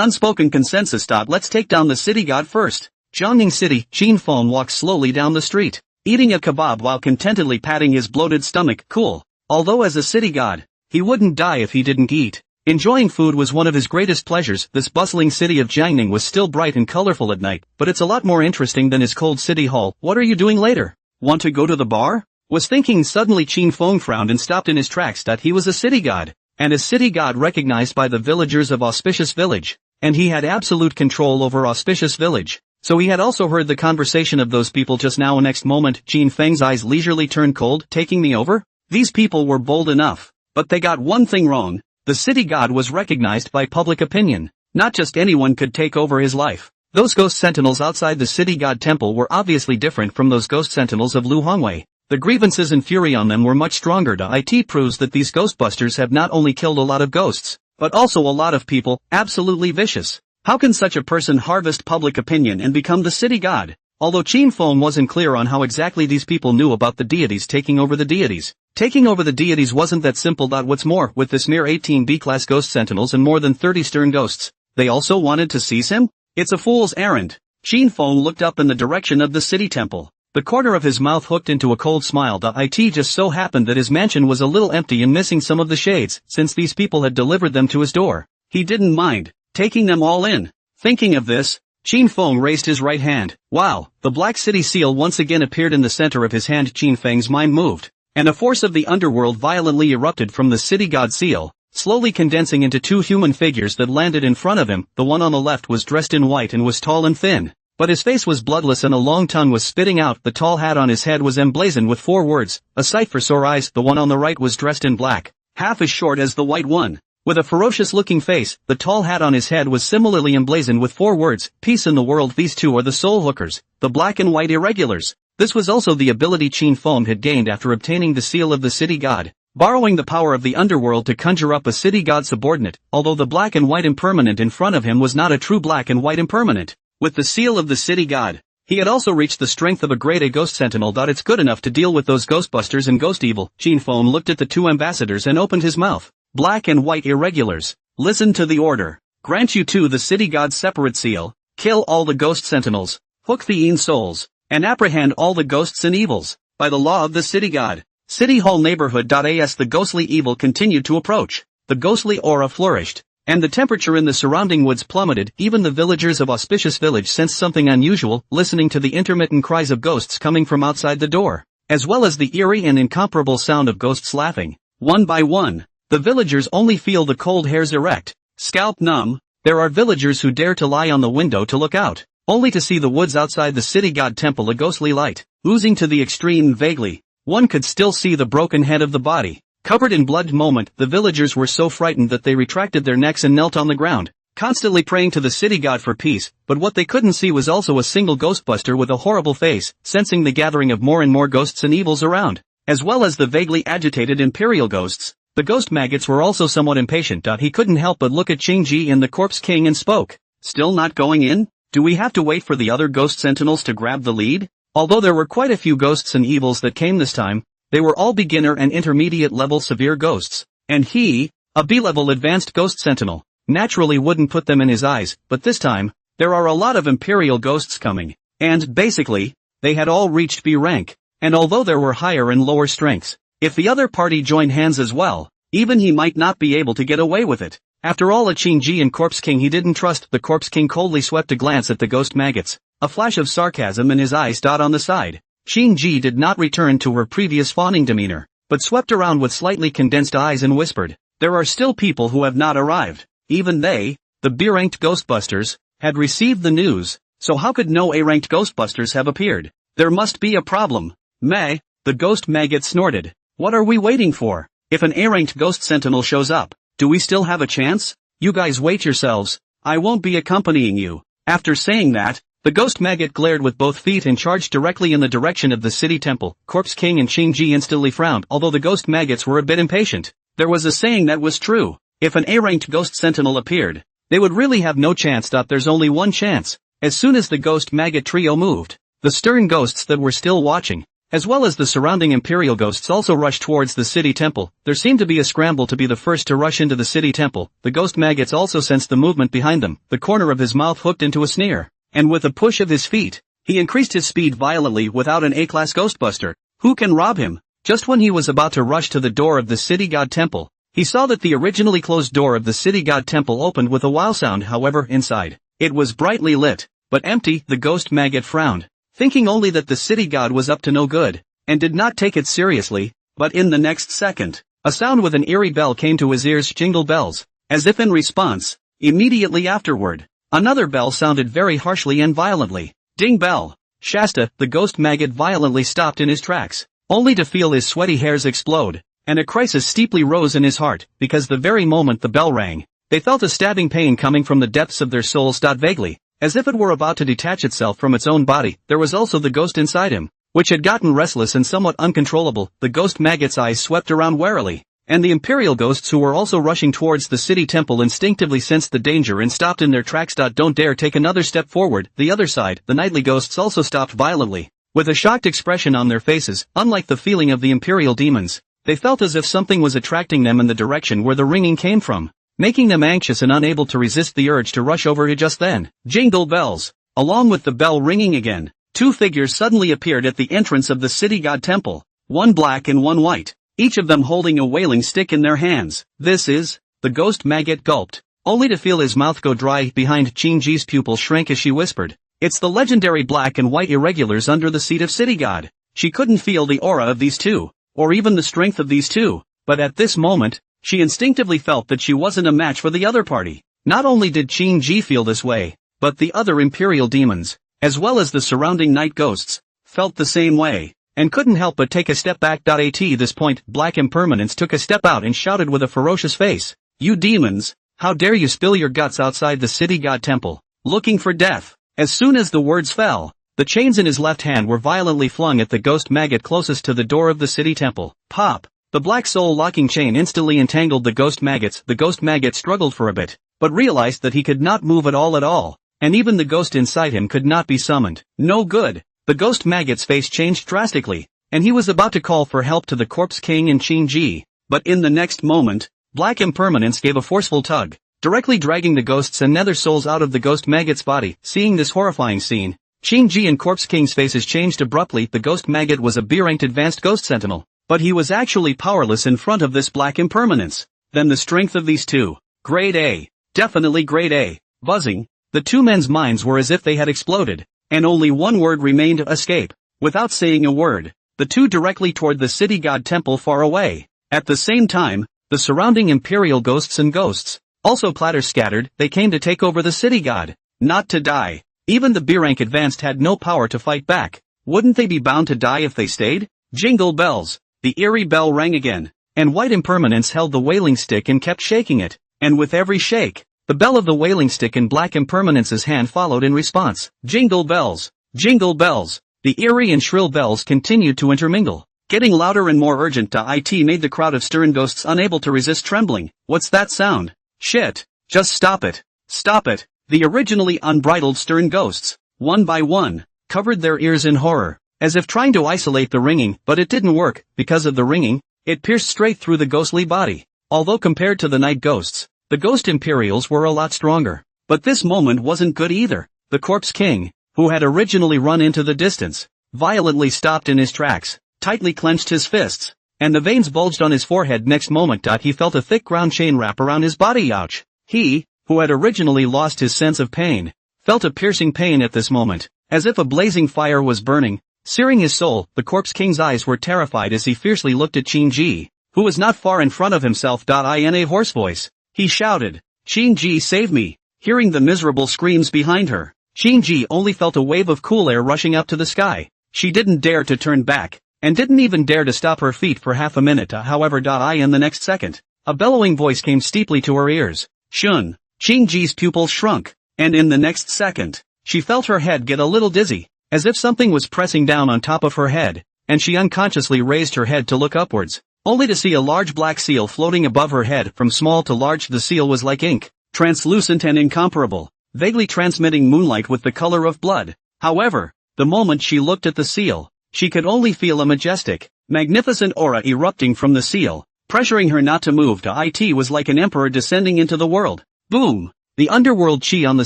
unspoken consensus. Let's take down the city god first. Jiangning City. Qin Feng walked slowly down the street, eating a kebab while contentedly patting his bloated stomach. Cool. Although as a city god, he wouldn't die if he didn't eat. Enjoying food was one of his greatest pleasures. This bustling city of Jiangning was still bright and colorful at night, but it's a lot more interesting than his cold city hall. What are you doing later? Want to go to the bar? Was thinking. Suddenly Qin Feng frowned and stopped in his tracks. He was a city god, and a city god recognized by the villagers of Auspicious Village, and he had absolute control over Auspicious Village. So he had also heard the conversation of those people just now. Next moment, Jin Feng's eyes leisurely turned cold. Taking me over? These people were bold enough. But they got one thing wrong. The city god was recognized by public opinion. Not just anyone could take over his life. Those ghost sentinels outside the city god temple were obviously different from those ghost sentinels of Lu Hongwei. The grievances and fury on them were much stronger. It proves that these ghostbusters have not only killed a lot of ghosts, but also a lot of people, absolutely vicious. How can such a person harvest public opinion and become the city god? Although Qin Feng wasn't clear on how exactly these people knew about the deities taking over the deities. Taking over the deities wasn't that simple. What's more, with this near 18 B-class ghost sentinels and more than 30 stern ghosts, they also wanted to seize him? It's a fool's errand. Qin Feng looked up in the direction of the city temple. The corner of his mouth hooked into a cold smile. It just so happened that his mansion was a little empty and missing some of the shades, since these people had delivered them to his door. He didn't mind taking them all in. Thinking of this, Qin Feng raised his right hand. Wow, the Black City seal once again appeared in the center of his hand. Qin Feng's mind moved, and a force of the underworld violently erupted from the city god seal, slowly condensing into two human figures that landed in front of him. The one on the left was dressed in white and was tall and thin, but his face was bloodless and a long tongue was spitting out. The tall hat on his head was emblazoned with 4 words, a sight for sore eyes. The one on the right was dressed in black, half as short as the white one. With a ferocious-looking face, the tall hat on his head was similarly emblazoned with 4 words, peace in the world. These two are the soul hookers, the black and white irregulars. This was also the ability Qin Feng had gained after obtaining the seal of the city god, borrowing the power of the underworld to conjure up a city god subordinate, although the black and white impermanent in front of him was not a true black and white impermanent. With the seal of the city god, he had also reached the strength of a grade A ghost sentinel. It's good enough to deal with those ghostbusters and ghost evil. Qin Feng looked at the 2 ambassadors and opened his mouth. Black and white irregulars, listen to the order. Grant you to the city god's separate seal, kill all the ghost sentinels, hook the Yin souls, and apprehend all the ghosts and evils, by the law of the city god. City Hall neighborhood. As the ghostly evil continued to approach, the ghostly aura flourished, and the temperature in the surrounding woods plummeted. Even the villagers of Auspicious village sensed something unusual, listening to the intermittent cries of ghosts coming from outside the door, as well as the eerie and incomparable sound of ghosts laughing. One by one, the villagers only feel the cold hairs erect, scalp numb. There are villagers who dare to lie on the window to look out, only to see the woods outside the city god temple a ghostly light, oozing to the extreme. Vaguely, one could still see the broken head of the body, covered in blood. Moment, the villagers were so frightened that they retracted their necks and knelt on the ground, constantly praying to the city god for peace. But what they couldn't see was also a single ghostbuster with a horrible face, sensing the gathering of more and more ghosts and evils around, as well as the vaguely agitated imperial ghosts. The ghost maggots were also somewhat impatient. He couldn't help but look at Qingji and the corpse king and spoke. Still not going in? Do we have to wait for the other ghost sentinels to grab the lead? Although there were quite a few ghosts and evils that came this time, they were all beginner and intermediate level severe ghosts, and he, a B-level advanced ghost sentinel, naturally wouldn't put them in his eyes. But this time, there are a lot of imperial ghosts coming, and basically, they had all reached B rank, and although there were higher and lower strengths, if the other party joined hands as well, even he might not be able to get away with it. After all, a Qingji and Corpse King he didn't trust. The Corpse King coldly swept a glance at the ghost maggots, a flash of sarcasm in his eyes. On the side, Qingji did not return to her previous fawning demeanor, but swept around with slightly condensed eyes and whispered, "There are still people who have not arrived." Even they, the B-ranked Ghostbusters, had received the news, so how could no A-ranked Ghostbusters have appeared? There must be a problem. Meh, the ghost maggot snorted. What are we waiting for? If an A-ranked ghost sentinel shows up, do we still have a chance? You guys wait yourselves, I won't be accompanying you. After saying that, the ghost maggot glared with both feet and charged directly in the direction of the city temple. Corpse King and Qingji instantly frowned. Although the ghost maggots were a bit impatient, there was a saying that was true. If an A-ranked ghost sentinel appeared, they would really have no chance. There's only one chance. As soon as the ghost maggot trio moved, the stern ghosts that were still watching, as well as the surrounding imperial ghosts, also rushed towards the city temple. There seemed to be a scramble to be the first to rush into the city temple. The ghost maggots also sensed the movement behind them. The corner of his mouth hooked into a sneer, and with a push of his feet, he increased his speed violently. Without an A-class ghostbuster, who can rob him? Just when he was about to rush to the door of the city god temple, he saw that the originally closed door of the city god temple opened with a wow sound. However, inside, it was brightly lit, but empty. The ghost maggot frowned, thinking only that the city god was up to no good, and did not take it seriously. But in the next second, a sound with an eerie bell came to his ears. Jingle bells, as if in response. Immediately afterward, Another bell sounded very harshly and violently. Ding bell. Shasta, the ghost maggot, violently stopped in his tracks, only to feel his sweaty hairs explode, and a crisis steeply rose in his heart, because the very moment the bell rang, they felt a stabbing pain coming from the depths of their souls. Vaguely, as if it were about to detach itself from its own body, there was also the ghost inside him, which had gotten restless and somewhat uncontrollable. The ghost maggot's eyes swept around warily, and the imperial ghosts who were also rushing towards the city temple instinctively sensed the danger and stopped in their tracks. Don't dare take another step forward. The other side, the nightly ghosts, also stopped violently, with a shocked expression on their faces. Unlike the feeling of the imperial demons, they felt as if something was attracting them in the direction where the ringing came from, making them anxious and unable to resist the urge to rush over it. Just then, jingle bells. Along with the bell ringing again, two figures suddenly appeared at the entrance of the city god temple, one black and one white, each of them holding a wailing stick in their hands. This is, the ghost maggot gulped, only to feel his mouth go dry. Behind Qingji's pupil shrank as she whispered, "It's the legendary black and white irregulars under the seat of city god." She couldn't feel the aura of these two, or even the strength of these two, but at this moment, she instinctively felt that she wasn't a match for the other party. Not only did Qingji feel this way, but the other imperial demons, as well as the surrounding night ghosts, felt the same way, and couldn't help but take a step back. At this point, Black Impermanence took a step out and shouted with a ferocious face, "You demons, how dare you spill your guts outside the city god temple, looking for death?" As soon as the words fell, the chains in his left hand were violently flung at the ghost maggot closest to the door of the city temple. Pop! The black soul locking chain instantly entangled the ghost maggots. The ghost maggot struggled for a bit, but realized that he could not move at all, and even the ghost inside him could not be summoned. No good. The ghost maggot's face changed drastically, and he was about to call for help to the corpse king and Qingji, but in the next moment, Black Impermanence gave a forceful tug, directly dragging the ghosts and nether souls out of the ghost maggot's body. Seeing this horrifying scene, Qingji and Corpse King's faces changed abruptly. The ghost maggot was a B-ranked advanced ghost sentinel, but he was actually powerless in front of this Black Impermanence. Then the strength of these two. Grade A. Definitely grade A. Buzzing. The two men's minds were as if they had exploded, and only one word remained: escape. Without saying a word, the two directly toward the city god temple far away. At the same time, the surrounding imperial ghosts and ghosts, also platter scattered. They came to take over the city god, not to die. Even the B-rank advanced had no power to fight back. Wouldn't they be bound to die if they stayed? Jingle bells. The eerie bell rang again, and White Impermanence held the wailing stick and kept shaking it, and with every shake, the bell of the wailing stick in Black Impermanence's hand followed in response. Jingle bells. Jingle bells. The eerie and shrill bells continued to intermingle, getting louder and more urgent. It made the crowd of stern ghosts unable to resist trembling. What's that sound? Shit. Just stop it. Stop it. The originally unbridled stern ghosts, one by one, covered their ears in horror, as if trying to isolate the ringing, but it didn't work. Because of the ringing, it pierced straight through the ghostly body. Although compared to the night ghosts, the ghost imperials were a lot stronger. But this moment wasn't good either. The corpse king, who had originally run into the distance, violently stopped in his tracks, tightly clenched his fists, and the veins bulged on his forehead. Next moment, he felt a thick ground chain wrap around his body. Ouch. He, who had originally lost his sense of pain, felt a piercing pain at this moment, as if a blazing fire was burning, searing his soul. The corpse king's eyes were terrified as he fiercely looked at Qingji, who was not far in front of himself. In a hoarse voice, he shouted, "Qingji, save me!" Hearing the miserable screams behind her, Qingji only felt a wave of cool air rushing up to the sky. She didn't dare to turn back, and didn't even dare to stop her feet for half a minute. However, in the next second, a bellowing voice came steeply to her ears. "Shun!" Qingji's pupils shrunk, and in the next second, she felt her head get a little dizzy, as if something was pressing down on top of her head, and she unconsciously raised her head to look upwards, only to see a large black seal floating above her head. From small to large, the seal was like ink, translucent and incomparable, vaguely transmitting moonlight with the color of blood. However, the moment she looked at the seal, she could only feel a majestic, magnificent aura erupting from the seal, pressuring her not to move. It was like an emperor descending into the world. Boom! The underworld chi on the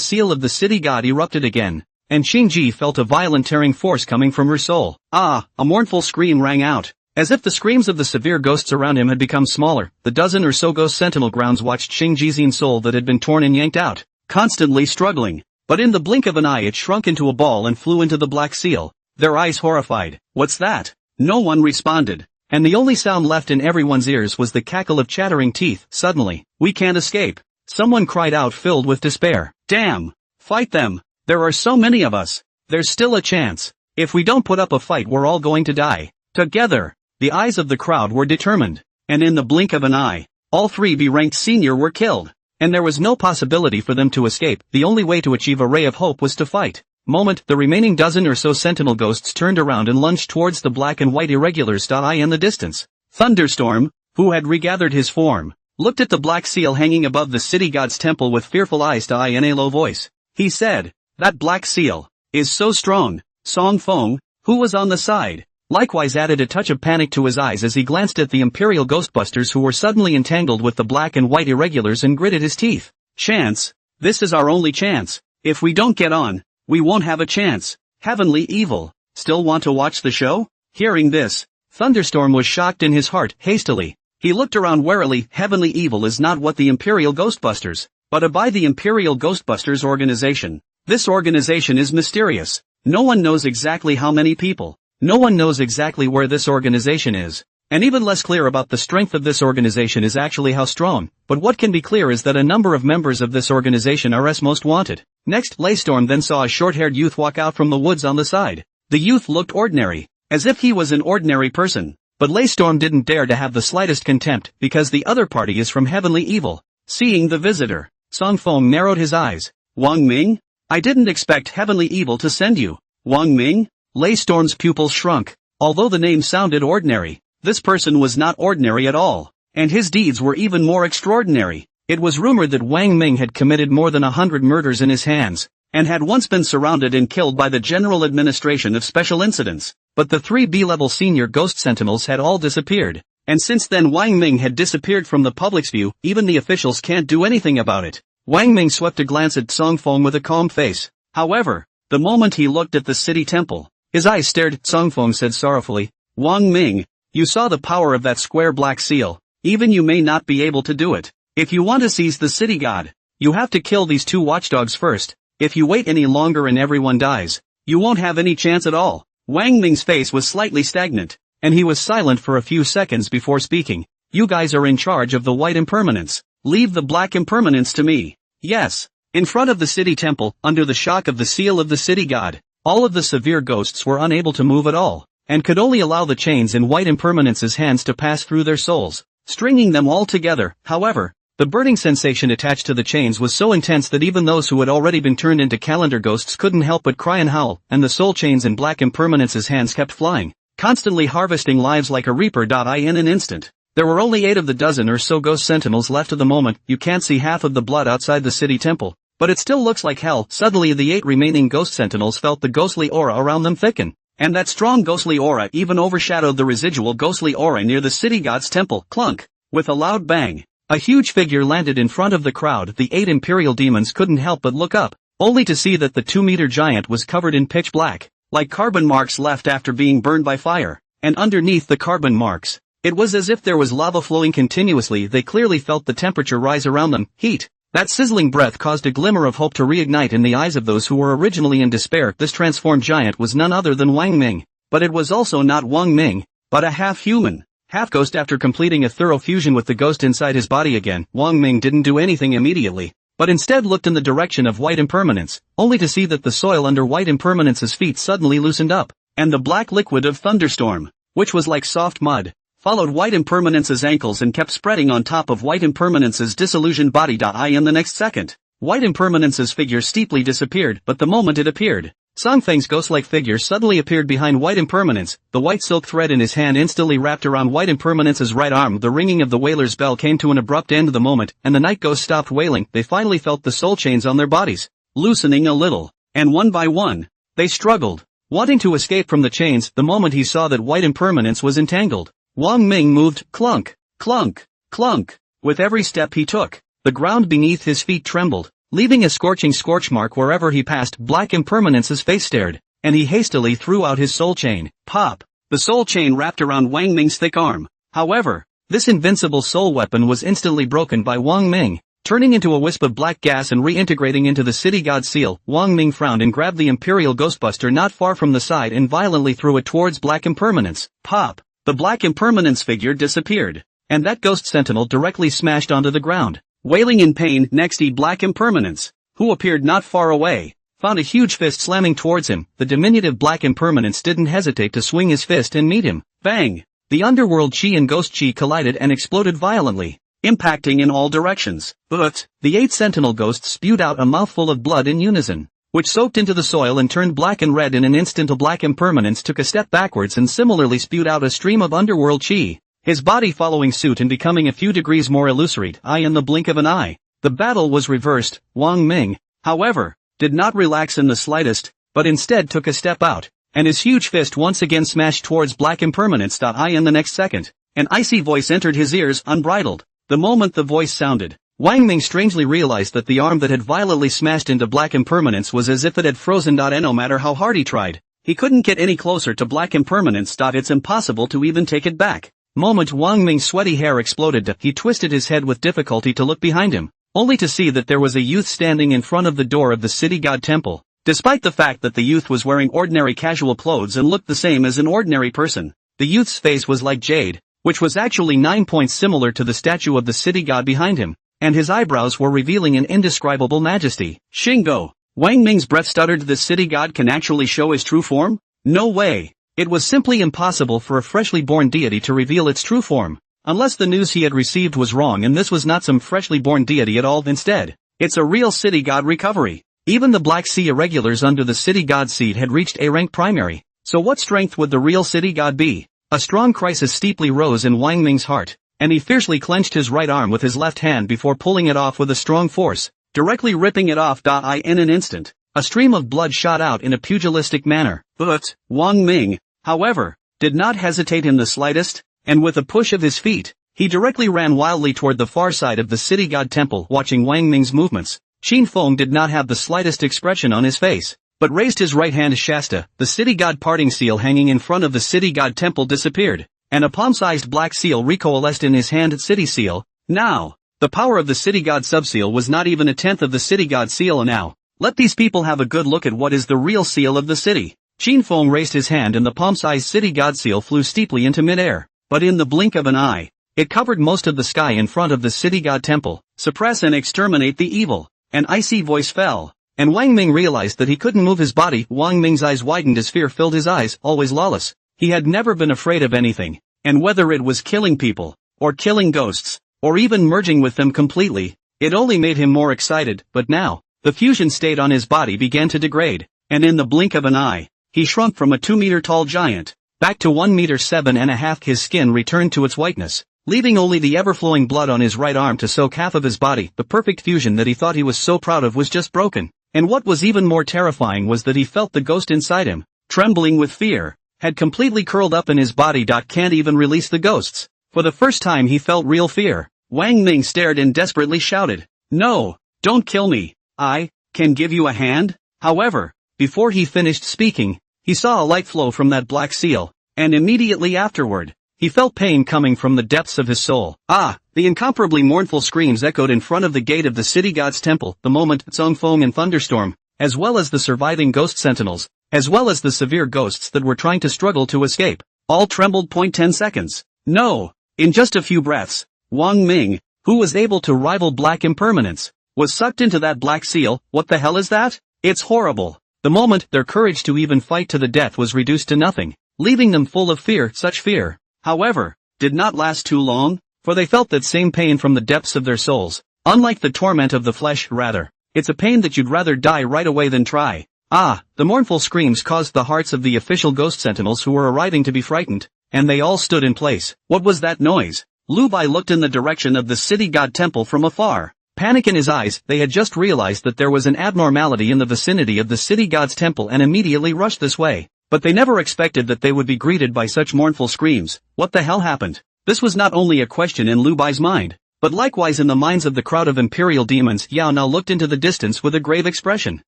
seal of the city god erupted again, and Qingji felt a violent tearing force coming from her soul. A mournful scream rang out, as if the screams of the severe ghosts around him had become smaller. The dozen or so ghost sentinel grounds watched Qingji's soul that had been torn and yanked out, constantly struggling, but in the blink of an eye it shrunk into a ball and flew into the black seal, their eyes horrified. What's that? No one responded, and the only sound left in everyone's ears was the cackle of chattering teeth. Suddenly, "We can't escape!" someone cried out, filled with despair. "Damn! Fight them. There are so many of us. There's still a chance. If we don't put up a fight, we're all going to die. Together. The eyes of the crowd were determined. And in the blink of an eye, all 3 B-ranked senior were killed. And there was no possibility for them to escape. The only way to achieve a ray of hope was to fight. The remaining dozen or so sentinel ghosts turned around and lunged towards the black and white irregulars. In the distance, Thunderstorm, who had regathered his form, looked at the black seal hanging above the city god's temple with fearful eyes. In a low voice, he said, "That black seal is so strong." Song Fong, who was on the side, likewise added a touch of panic to his eyes as he glanced at the Imperial Ghostbusters who were suddenly entangled with the black and white irregulars and gritted his teeth. "Chance. This is our only chance. If we don't get on, we won't have a chance." Heavenly Evil, still want to watch the show? Hearing this, Thunderstorm was shocked in his heart. Hastily, he looked around warily. Heavenly Evil is not what the Imperial Ghostbusters, but by the Imperial Ghostbusters organization. This organization is mysterious. No one knows exactly how many people. No one knows exactly where this organization is. And even less clear about the strength of this organization is actually how strong. But what can be clear is that a number of members of this organization are most wanted. Next, Laystorm then saw a short-haired youth walk out from the woods on the side. The youth looked ordinary, as if he was an ordinary person. But Laystorm didn't dare to have the slightest contempt, because the other party is from Heavenly Evil. Seeing the visitor, Song Fong narrowed his eyes. "Wang Ming? I didn't expect Heavenly Evil to send you." "Wang Ming?" Laystorm's pupils shrunk. Although the name sounded ordinary, this person was not ordinary at all, and his deeds were even more extraordinary. It was rumored that Wang Ming had committed more than 100 murders in his hands, and had once been surrounded and killed by the General Administration of Special Incidents. But the 3 B-level senior ghost sentinels had all disappeared, and since then Wang Ming had disappeared from the public's view. Even the officials can't do anything about it. Wang Ming swept a glance at Song Fong with a calm face. However, the moment he looked at the city temple, his eyes stared. Song Fong said sorrowfully, "Wang Ming, you saw the power of that square black seal. Even you may not be able to do it. If you want to seize the city god, you have to kill these 2 watchdogs first. If you wait any longer and everyone dies, you won't have any chance at all." Wang Ming's face was slightly stagnant, and he was silent for a few seconds before speaking. "You guys are in charge of the white impermanence. Leave the black impermanence to me." Yes. In front of the city temple, under the shock of the seal of the city god, all of the severe ghosts were unable to move at all, and could only allow the chains in white impermanence's hands to pass through their souls, stringing them all together. However, the burning sensation attached to the chains was so intense that even those who had already been turned into calendar ghosts couldn't help but cry and howl, and the soul chains in black impermanence's hands kept flying, constantly harvesting lives like a reaper. In an instant, there were only 8 of the dozen or so ghost sentinels left. At the moment, you can't see half of the blood outside the city temple, but it still looks like hell. Suddenly the 8 remaining ghost sentinels felt the ghostly aura around them thicken, and that strong ghostly aura even overshadowed the residual ghostly aura near the city god's temple. Clunk! With a loud bang, a huge figure landed in front of the crowd. The 8 imperial demons couldn't help but look up, only to see that the 2-meter giant was covered in pitch black, like carbon marks left after being burned by fire, and underneath the carbon marks, it was as if there was lava flowing continuously. They clearly felt the temperature rise around them. Heat. That sizzling breath caused a glimmer of hope to reignite in the eyes of those who were originally in despair. This transformed giant was none other than Wang Ming, but it was also not Wang Ming, but a half-human, half-ghost. After completing a thorough fusion with the ghost inside his body again, Wang Ming didn't do anything immediately, but instead looked in the direction of white impermanence, only to see that the soil under white impermanence's feet suddenly loosened up, and the black liquid of Thunderstorm, which was like soft mud, followed white impermanence's ankles and kept spreading on top of white impermanence's disillusioned body. In the next second, white impermanence's figure steeply disappeared, but the moment it appeared, Song Feng's ghost-like figure suddenly appeared behind white impermanence. The white silk thread in his hand instantly wrapped around white impermanence's right arm. The ringing of the wailer's bell came to an abrupt end the moment, and the night ghost stopped wailing. They finally felt the soul chains on their bodies loosening a little, and one by one, they struggled, wanting to escape from the chains. The moment he saw that white impermanence was entangled, Wang Ming moved. Clunk, clunk, clunk. With every step he took, the ground beneath his feet trembled, leaving a scorching scorch mark wherever he passed. Black impermanence's face stared, and he hastily threw out his soul chain. Pop! The soul chain wrapped around Wang Ming's thick arm. However, this invincible soul weapon was instantly broken by Wang Ming, turning into a wisp of black gas and reintegrating into the city god seal. Wang Ming frowned and grabbed the Imperial Ghostbuster not far from the side and violently threw it towards Black Impermanence. Pop! The Black Impermanence figure disappeared, and that ghost sentinel directly smashed onto the ground, wailing in pain. Next, Black Impermanence, who appeared not far away, found a huge fist slamming towards him. The diminutive black impermanence didn't hesitate to swing his fist and meet him. Bang! The underworld chi and ghost chi collided and exploded violently, impacting in all directions. But the 8 sentinel ghosts spewed out a mouthful of blood in unison, which soaked into the soil and turned black and red in an instant. A black impermanence took a step backwards and similarly spewed out a stream of underworld chi, his body following suit and becoming a few degrees more illusory in the blink of an eye. The battle was reversed. Wang Ming, however, did not relax in the slightest, but instead took a step out, and his huge fist once again smashed towards black impermanence. In the next second, an icy voice entered his ears unbridled. The moment the voice sounded, Wang Ming strangely realized that the arm that had violently smashed into black impermanence was as if it had frozen. And no matter how hard he tried, he couldn't get any closer to black impermanence. It's impossible to even take it back. Moment Wang Ming's sweaty hair exploded. He twisted his head with difficulty to look behind him, only to see that there was a youth standing in front of the door of the city god temple. Despite the fact that the youth was wearing ordinary casual clothes and looked the same as an ordinary person, the youth's face was like jade, which was actually 9 points similar to the statue of the city god behind him, and his eyebrows were revealing an indescribable majesty. Shingo! Wang Ming's breath stuttered. The city god can actually show his true form? No way! It was simply impossible for a freshly born deity to reveal its true form, unless the news he had received was wrong and this was not some freshly born deity at all. Instead, it's a real city god recovery. Even the Black Sea irregulars under the city god seat had reached A-rank primary, so what strength would the real city god be? A strong crisis steeply rose in Wang Ming's heart, and he fiercely clenched his right arm with his left hand before pulling it off with a strong force, directly ripping it off. In an instant, a stream of blood shot out in a pugilistic manner. But Wang Ming, however, did not hesitate in the slightest, and with a push of his feet, he directly ran wildly toward the far side of the city god temple. Watching Wang Ming's movements, Qin Feng did not have the slightest expression on his face, but raised his right hand. Shasta, the city god parting seal hanging in front of the city god temple, disappeared, and a palm-sized black seal recoalesced in his hand. City seal. Now, the power of the city god subseal was not even a tenth of the city god seal. Now, let these people have a good look at what is the real seal of the city. Qin Feng raised his hand and the palm-sized city god seal flew steeply into midair, but in the blink of an eye, it covered most of the sky in front of the city god temple. Suppress and exterminate the evil. An icy voice fell, and Wang Ming realized that he couldn't move his body. Wang Ming's eyes widened as fear filled his eyes. Always lawless, he had never been afraid of anything, and whether it was killing people, or killing ghosts, or even merging with them completely, it only made him more excited. But now, the fusion state on his body began to degrade, and in the blink of an eye, he shrunk from a 2-meter-tall giant back to 1.7 meters. His skin returned to its whiteness, leaving only the ever-flowing blood on his right arm to soak half of his body. The perfect fusion that he thought he was so proud of was just broken, and what was even more terrifying was that he felt the ghost inside him, trembling with fear, had completely curled up in his body. Can't even release the ghosts. For the first time he felt real fear. Wang Ming stared and desperately shouted, "No, don't kill me. I can give you a hand." However, before he finished speaking, he saw a light flow from that black seal, and immediately afterward, he felt pain coming from the depths of his soul. The incomparably mournful screams echoed in front of the gate of the city god's temple. The moment Zong Feng and Thunderstorm, as well as the surviving ghost sentinels, as well as the severe ghosts that were trying to struggle to escape, all trembled. 10 seconds. No! In just a few breaths, Wang Ming, who was able to rival black impermanence, was sucked into that black seal. What the hell is that? It's horrible. The moment their courage to even fight to the death was reduced to nothing, leaving them full of fear. Such fear, however, did not last too long, for they felt that same pain from the depths of their souls. Unlike the torment of the flesh, rather, it's a pain that you'd rather die right away than try. The mournful screams caused the hearts of the official ghost sentinels who were arriving to be frightened, and they all stood in place. What was that noise? Lu Bai looked in the direction of the city god temple from afar. Panic in his eyes, they had just realized that there was an abnormality in the vicinity of the city god's temple and immediately rushed this way. But they never expected that they would be greeted by such mournful screams. What the hell happened? This was not only a question in Lu Bai's mind, but likewise in the minds of the crowd of imperial demons. Yao now looked into the distance with a grave expression,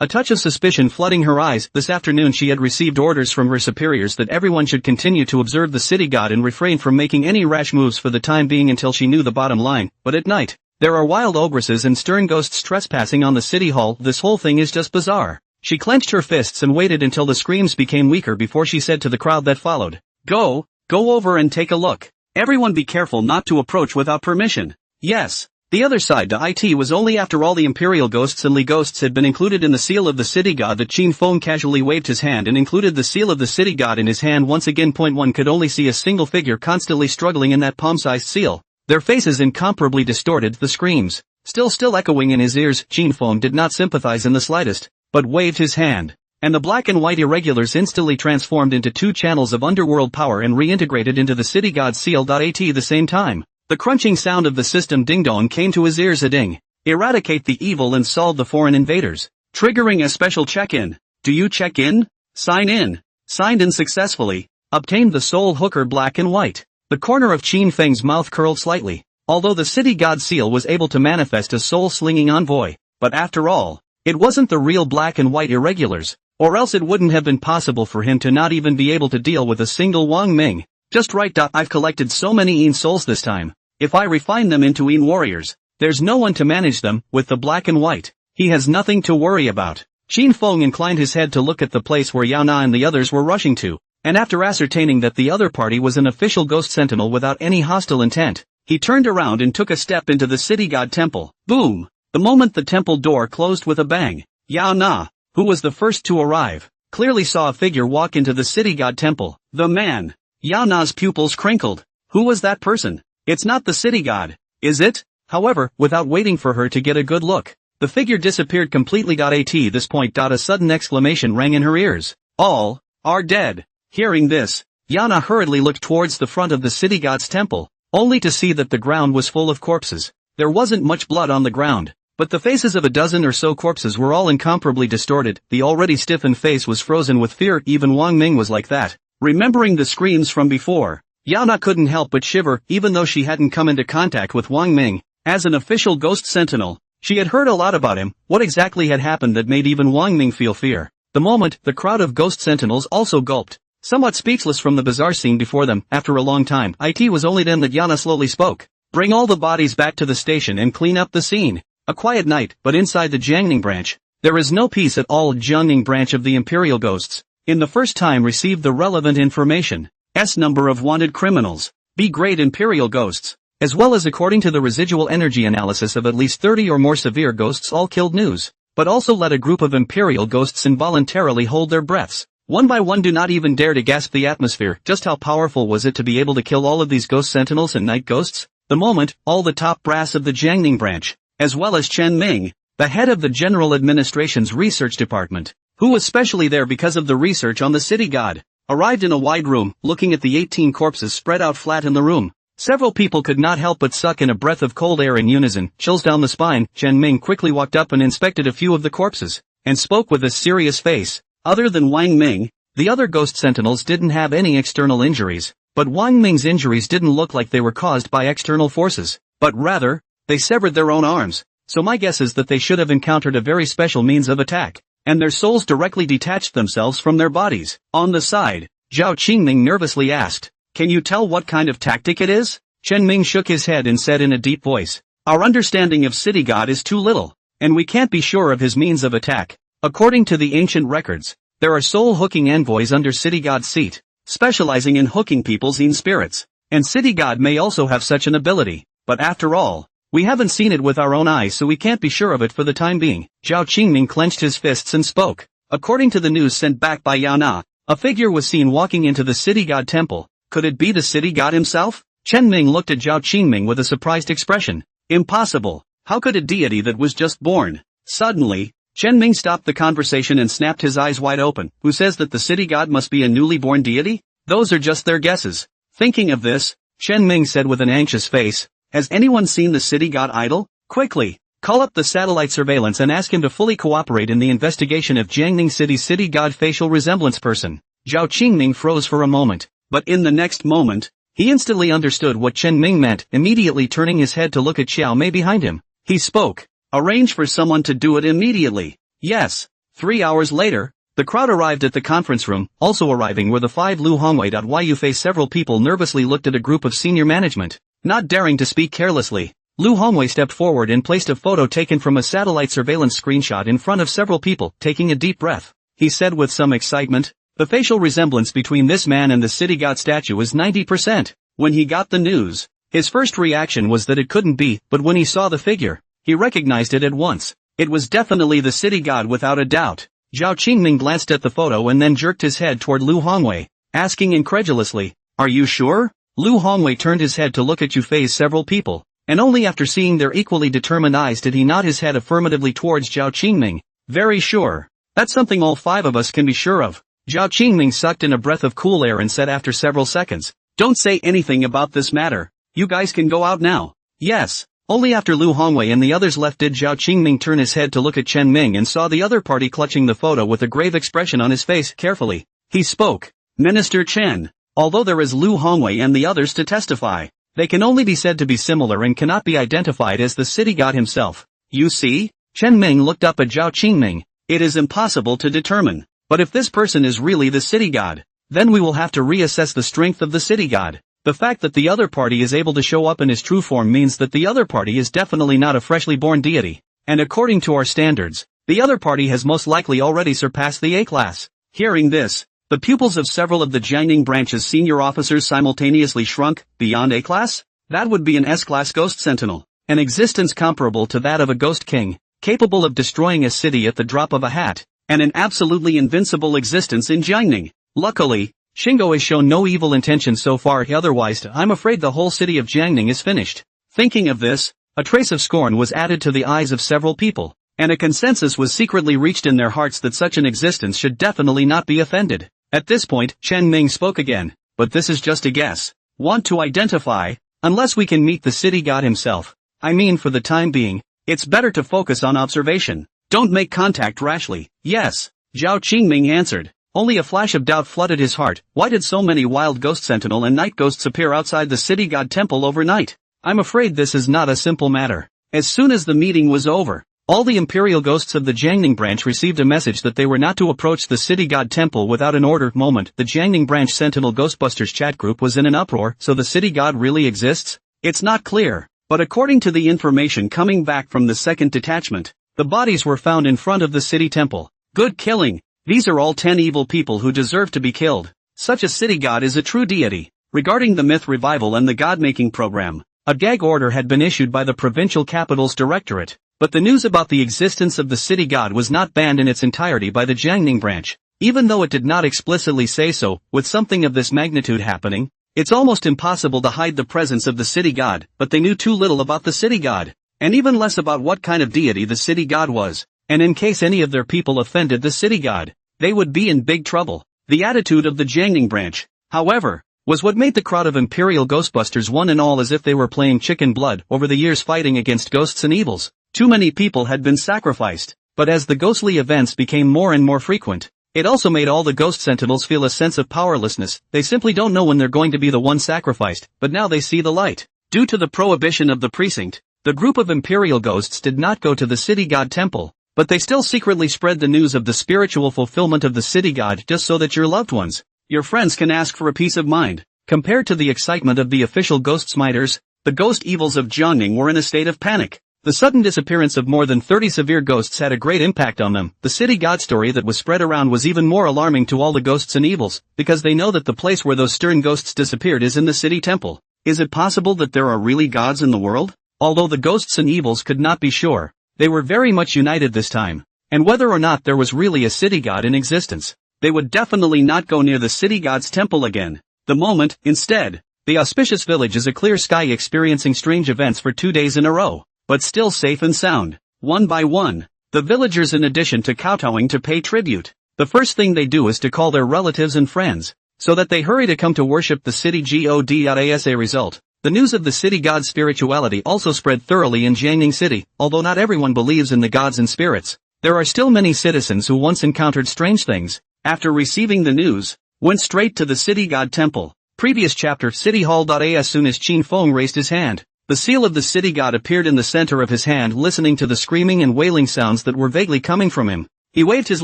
a touch of suspicion flooding her eyes. This afternoon she had received orders from her superiors that everyone should continue to observe the city god and refrain from making any rash moves for the time being until she knew the bottom line. But at night, there are wild ogresses and stern ghosts trespassing on the city hall. This whole thing is just bizarre. She clenched her fists and waited until the screams became weaker before she said to the crowd that followed, Go over and take a look. Everyone be careful not to approach without permission. Yes, The other side to it was only after all the Imperial ghosts and Li ghosts had been included in the seal of the city god that Qin Feng casually waved his hand and included the seal of the city god in his hand once again. One could only see a single figure constantly struggling in that palm-sized seal. Their faces incomparably distorted, the screams still echoing in his ears. Qin Feng did not sympathize in the slightest, but waved his hand, and the black and white irregulars instantly transformed into two channels of underworld power and reintegrated into the city god seal. At the same time, the crunching sound of the system ding-dong came to his ears. A ding. Eradicate the evil and solve the foreign invaders. Triggering a special check-in. Do you check in? Sign in. Signed in successfully. Obtained the soul hooker black and white. The corner of Qin Feng's mouth curled slightly. Although the city god seal was able to manifest a soul-slinging envoy, but after all, it wasn't the real black and white irregulars, or else it wouldn't have been possible for him to not even be able to deal with a single Wang Ming. Just right. I've collected so many Yin souls this time. If I refine them into Yin warriors, there's no one to manage them. With the black and white, he has nothing to worry about. Qin Feng inclined his head to look at the place where Yao Na and the others were rushing to, and after ascertaining that the other party was an official ghost sentinel without any hostile intent, he turned around and took a step into the city god temple. Boom! The moment the temple door closed with a bang, Yao Na, who was the first to arrive, clearly saw a figure walk into the city god temple. The man! Yao Na's pupils crinkled. Who was that person? It's not the city god, is it? However, without waiting for her to get a good look, the figure disappeared completely. At this point, a sudden exclamation rang in her ears. All are dead. Hearing this, Yao Na hurriedly looked towards the front of the city god's temple, only to see that the ground was full of corpses. There wasn't much blood on the ground, but the faces of a dozen or so corpses were all incomparably distorted. The already stiffened face was frozen with fear. Even Wang Ming was like that. Remembering the screams from before, Yao Na couldn't help but shiver. Even though she hadn't come into contact with Wang Ming, as an official ghost sentinel, she had heard a lot about him. What exactly had happened that made even Wang Ming feel fear? The moment, the crowd of ghost sentinels also gulped, somewhat speechless from the bizarre scene before them. After a long time, it was only then that Yao Na slowly spoke. Bring all the bodies back to the station and clean up the scene. A quiet night, but inside the Jiangning branch, there is no peace at all. Jiangning branch of the Imperial Ghosts, in the first time received the relevant information. S number of wanted criminals, B-grade Imperial Ghosts, as well as according to the residual energy analysis of at least 30 or more severe ghosts all killed news, but also let a group of Imperial Ghosts involuntarily hold their breaths. One by one, do not even dare to gasp the atmosphere. Just how powerful was it to be able to kill all of these ghost sentinels and night ghosts? The moment, all the top brass of the Jiangning branch, as well as Chen Ming, the head of the General Administration's research department, who was specially there because of the research on the city god, arrived in a wide room. Looking at the 18 corpses spread out flat in the room, several people could not help but suck in a breath of cold air in unison, chills down the spine. Chen Ming quickly walked up and inspected a few of the corpses, and spoke with a serious face. Other than Wang Ming, the other ghost sentinels didn't have any external injuries, but Wang Ming's injuries didn't look like they were caused by external forces, but rather, they severed their own arms, so my guess is that they should have encountered a very special means of attack, and their souls directly detached themselves from their bodies. On the side, Zhao Qingming nervously asked, can you tell what kind of tactic it is? Chen Ming shook his head and said in a deep voice, our understanding of city god is too little, and we can't be sure of his means of attack. According to the ancient records, there are soul-hooking envoys under city god's seat, specializing in hooking people's Yin spirits, and city god may also have such an ability, but after all, we haven't seen it with our own eyes, so we can't be sure of it for the time being. Zhao Qingming clenched his fists and spoke. According to the news sent back by Yao Na, a figure was seen walking into the city god temple. Could it be the city god himself? Chen Ming looked at Zhao Qingming with a surprised expression. Impossible. How could a deity that was just born? Suddenly, Chen Ming stopped the conversation and snapped his eyes wide open. Who says that the city god must be a newly born deity? Those are just their guesses. Thinking of this, Chen Ming said with an anxious face, has anyone seen the city god idol? Quickly, call up the satellite surveillance and ask him to fully cooperate in the investigation of Jiangning City's city god facial resemblance person. Zhao Qingming froze for a moment, but in the next moment, he instantly understood what Chen Ming meant, immediately turning his head to look at Xiao Mei behind him. He spoke. Arrange for someone to do it immediately. Yes. 3 hours later, the crowd arrived at the conference room. Also arriving were the 5 Lu Hongwei. Yu. Several people nervously looked at a group of senior management. Not daring to speak carelessly, Lu Hongwei stepped forward and placed a photo taken from a satellite surveillance screenshot in front of several people. Taking a deep breath, he said with some excitement, the facial resemblance between this man and the city god statue is 90%. When he got the news, His first reaction was that it couldn't be, but when he saw the figure, he recognized it at once. It was definitely the city god without a doubt. Zhao Qingming glanced at the photo and then jerked his head toward Lu Hongwei, asking incredulously, "Are you sure?" Lu Hongwei turned his head to look at Yufei's several people, and only after seeing their equally determined eyes did he nod his head affirmatively towards Zhao Qingming. "Very sure. That's something all 5 of us can be sure of." Zhao Qingming sucked in a breath of cool air and said after several seconds, "Don't say anything about this matter. You guys can go out now." "Yes." Only after Lu Hongwei and the others left did Zhao Qingming turn his head to look at Chen Ming and saw the other party clutching the photo with a grave expression on his face. Carefully, he spoke. "Minister Chen, although there is Lu Hongwei and the others to testify, they can only be said to be similar and cannot be identified as the city god himself. You see?" Chen Ming looked up at Zhao Qingming. "It is impossible to determine. But if this person is really the city god, then we will have to reassess the strength of the city god. The fact that the other party is able to show up in his true form means that the other party is definitely not a freshly born deity, and according to our standards, the other party has most likely already surpassed the A-class." Hearing this, the pupils of several of the Jiangning branch's senior officers simultaneously shrunk. Beyond A-class? That would be an S-class ghost sentinel, an existence comparable to that of a ghost king, capable of destroying a city at the drop of a hat, and an absolutely invincible existence in Jiangning. Luckily, Shingo has shown no evil intention so far, otherwise I'm afraid the whole city of Jiangning is finished. Thinking of this, a trace of scorn was added to the eyes of several people, and a consensus was secretly reached in their hearts that such an existence should definitely not be offended. At this point, Chen Ming spoke again, "But this is just a guess. Want to identify? Unless we can meet the city god himself. I mean, for the time being, it's better to focus on observation. Don't make contact rashly." "Yes," Zhao Qingming answered. Only a flash of doubt flooded his heart. Why did so many wild ghost sentinel and night ghosts appear outside the city god temple overnight? I'm afraid this is not a simple matter. As soon as the meeting was over, all the imperial ghosts of the Jiangning branch received a message that they were not to approach the city god temple without an order. Moment, the Jiangning branch Sentinel Ghostbusters chat group was in an uproar. So the city god really exists? It's not clear, but according to the information coming back from the second detachment, the bodies were found in front of the city temple. Good killing. These are all 10 evil people who deserve to be killed. Such a city god is a true deity. Regarding the myth revival and the god-making program, a gag order had been issued by the provincial capital's directorate, but the news about the existence of the city god was not banned in its entirety by the Jiangning branch. Even though it did not explicitly say so, with something of this magnitude happening, it's almost impossible to hide the presence of the city god, but they knew too little about the city god, and even less about what kind of deity the city god was. And in case any of their people offended the city god, they would be in big trouble. The attitude of the Jiangning branch, however, was what made the crowd of Imperial Ghostbusters one and all as if they were playing chicken blood over the years fighting against ghosts and evils. Too many people had been sacrificed, but as the ghostly events became more and more frequent, it also made all the ghost sentinels feel a sense of powerlessness. They simply don't know when they're going to be the one sacrificed, but now they see the light. Due to the prohibition of the precinct, the group of Imperial ghosts did not go to the city god temple. But they still secretly spread the news of the spiritual fulfillment of the city god just so that your loved ones, your friends can ask for a peace of mind. Compared to the excitement of the official ghost smiters, the ghost evils of Jiangning were in a state of panic. The sudden disappearance of more than 30 severe ghosts had a great impact on them. The city god story that was spread around was even more alarming to all the ghosts and evils, because they know that the place where those stern ghosts disappeared is in the city temple. Is it possible that there are really gods in the world? Although the ghosts and evils could not be sure, they were very much united this time, and whether or not there was really a city god in existence, they would definitely not go near the city god's temple again. The moment, instead, the Auspicious village is a clear sky experiencing strange events for 2 days in a row, but still safe and sound. One by one, the villagers, in addition to kowtowing to pay tribute, the first thing they do is to call their relatives and friends, so that they hurry to come to worship the city god. As a result, the news of the city god's spirituality also spread thoroughly in Jiangning City. Although not everyone believes in the gods and spirits, there are still many citizens who once encountered strange things, after receiving the news, went straight to the city god temple. Previous chapter City Hall. As soon as Qin Feng raised his hand, the seal of the city god appeared in the center of his hand. Listening to the screaming and wailing sounds that were vaguely coming from him, he waved his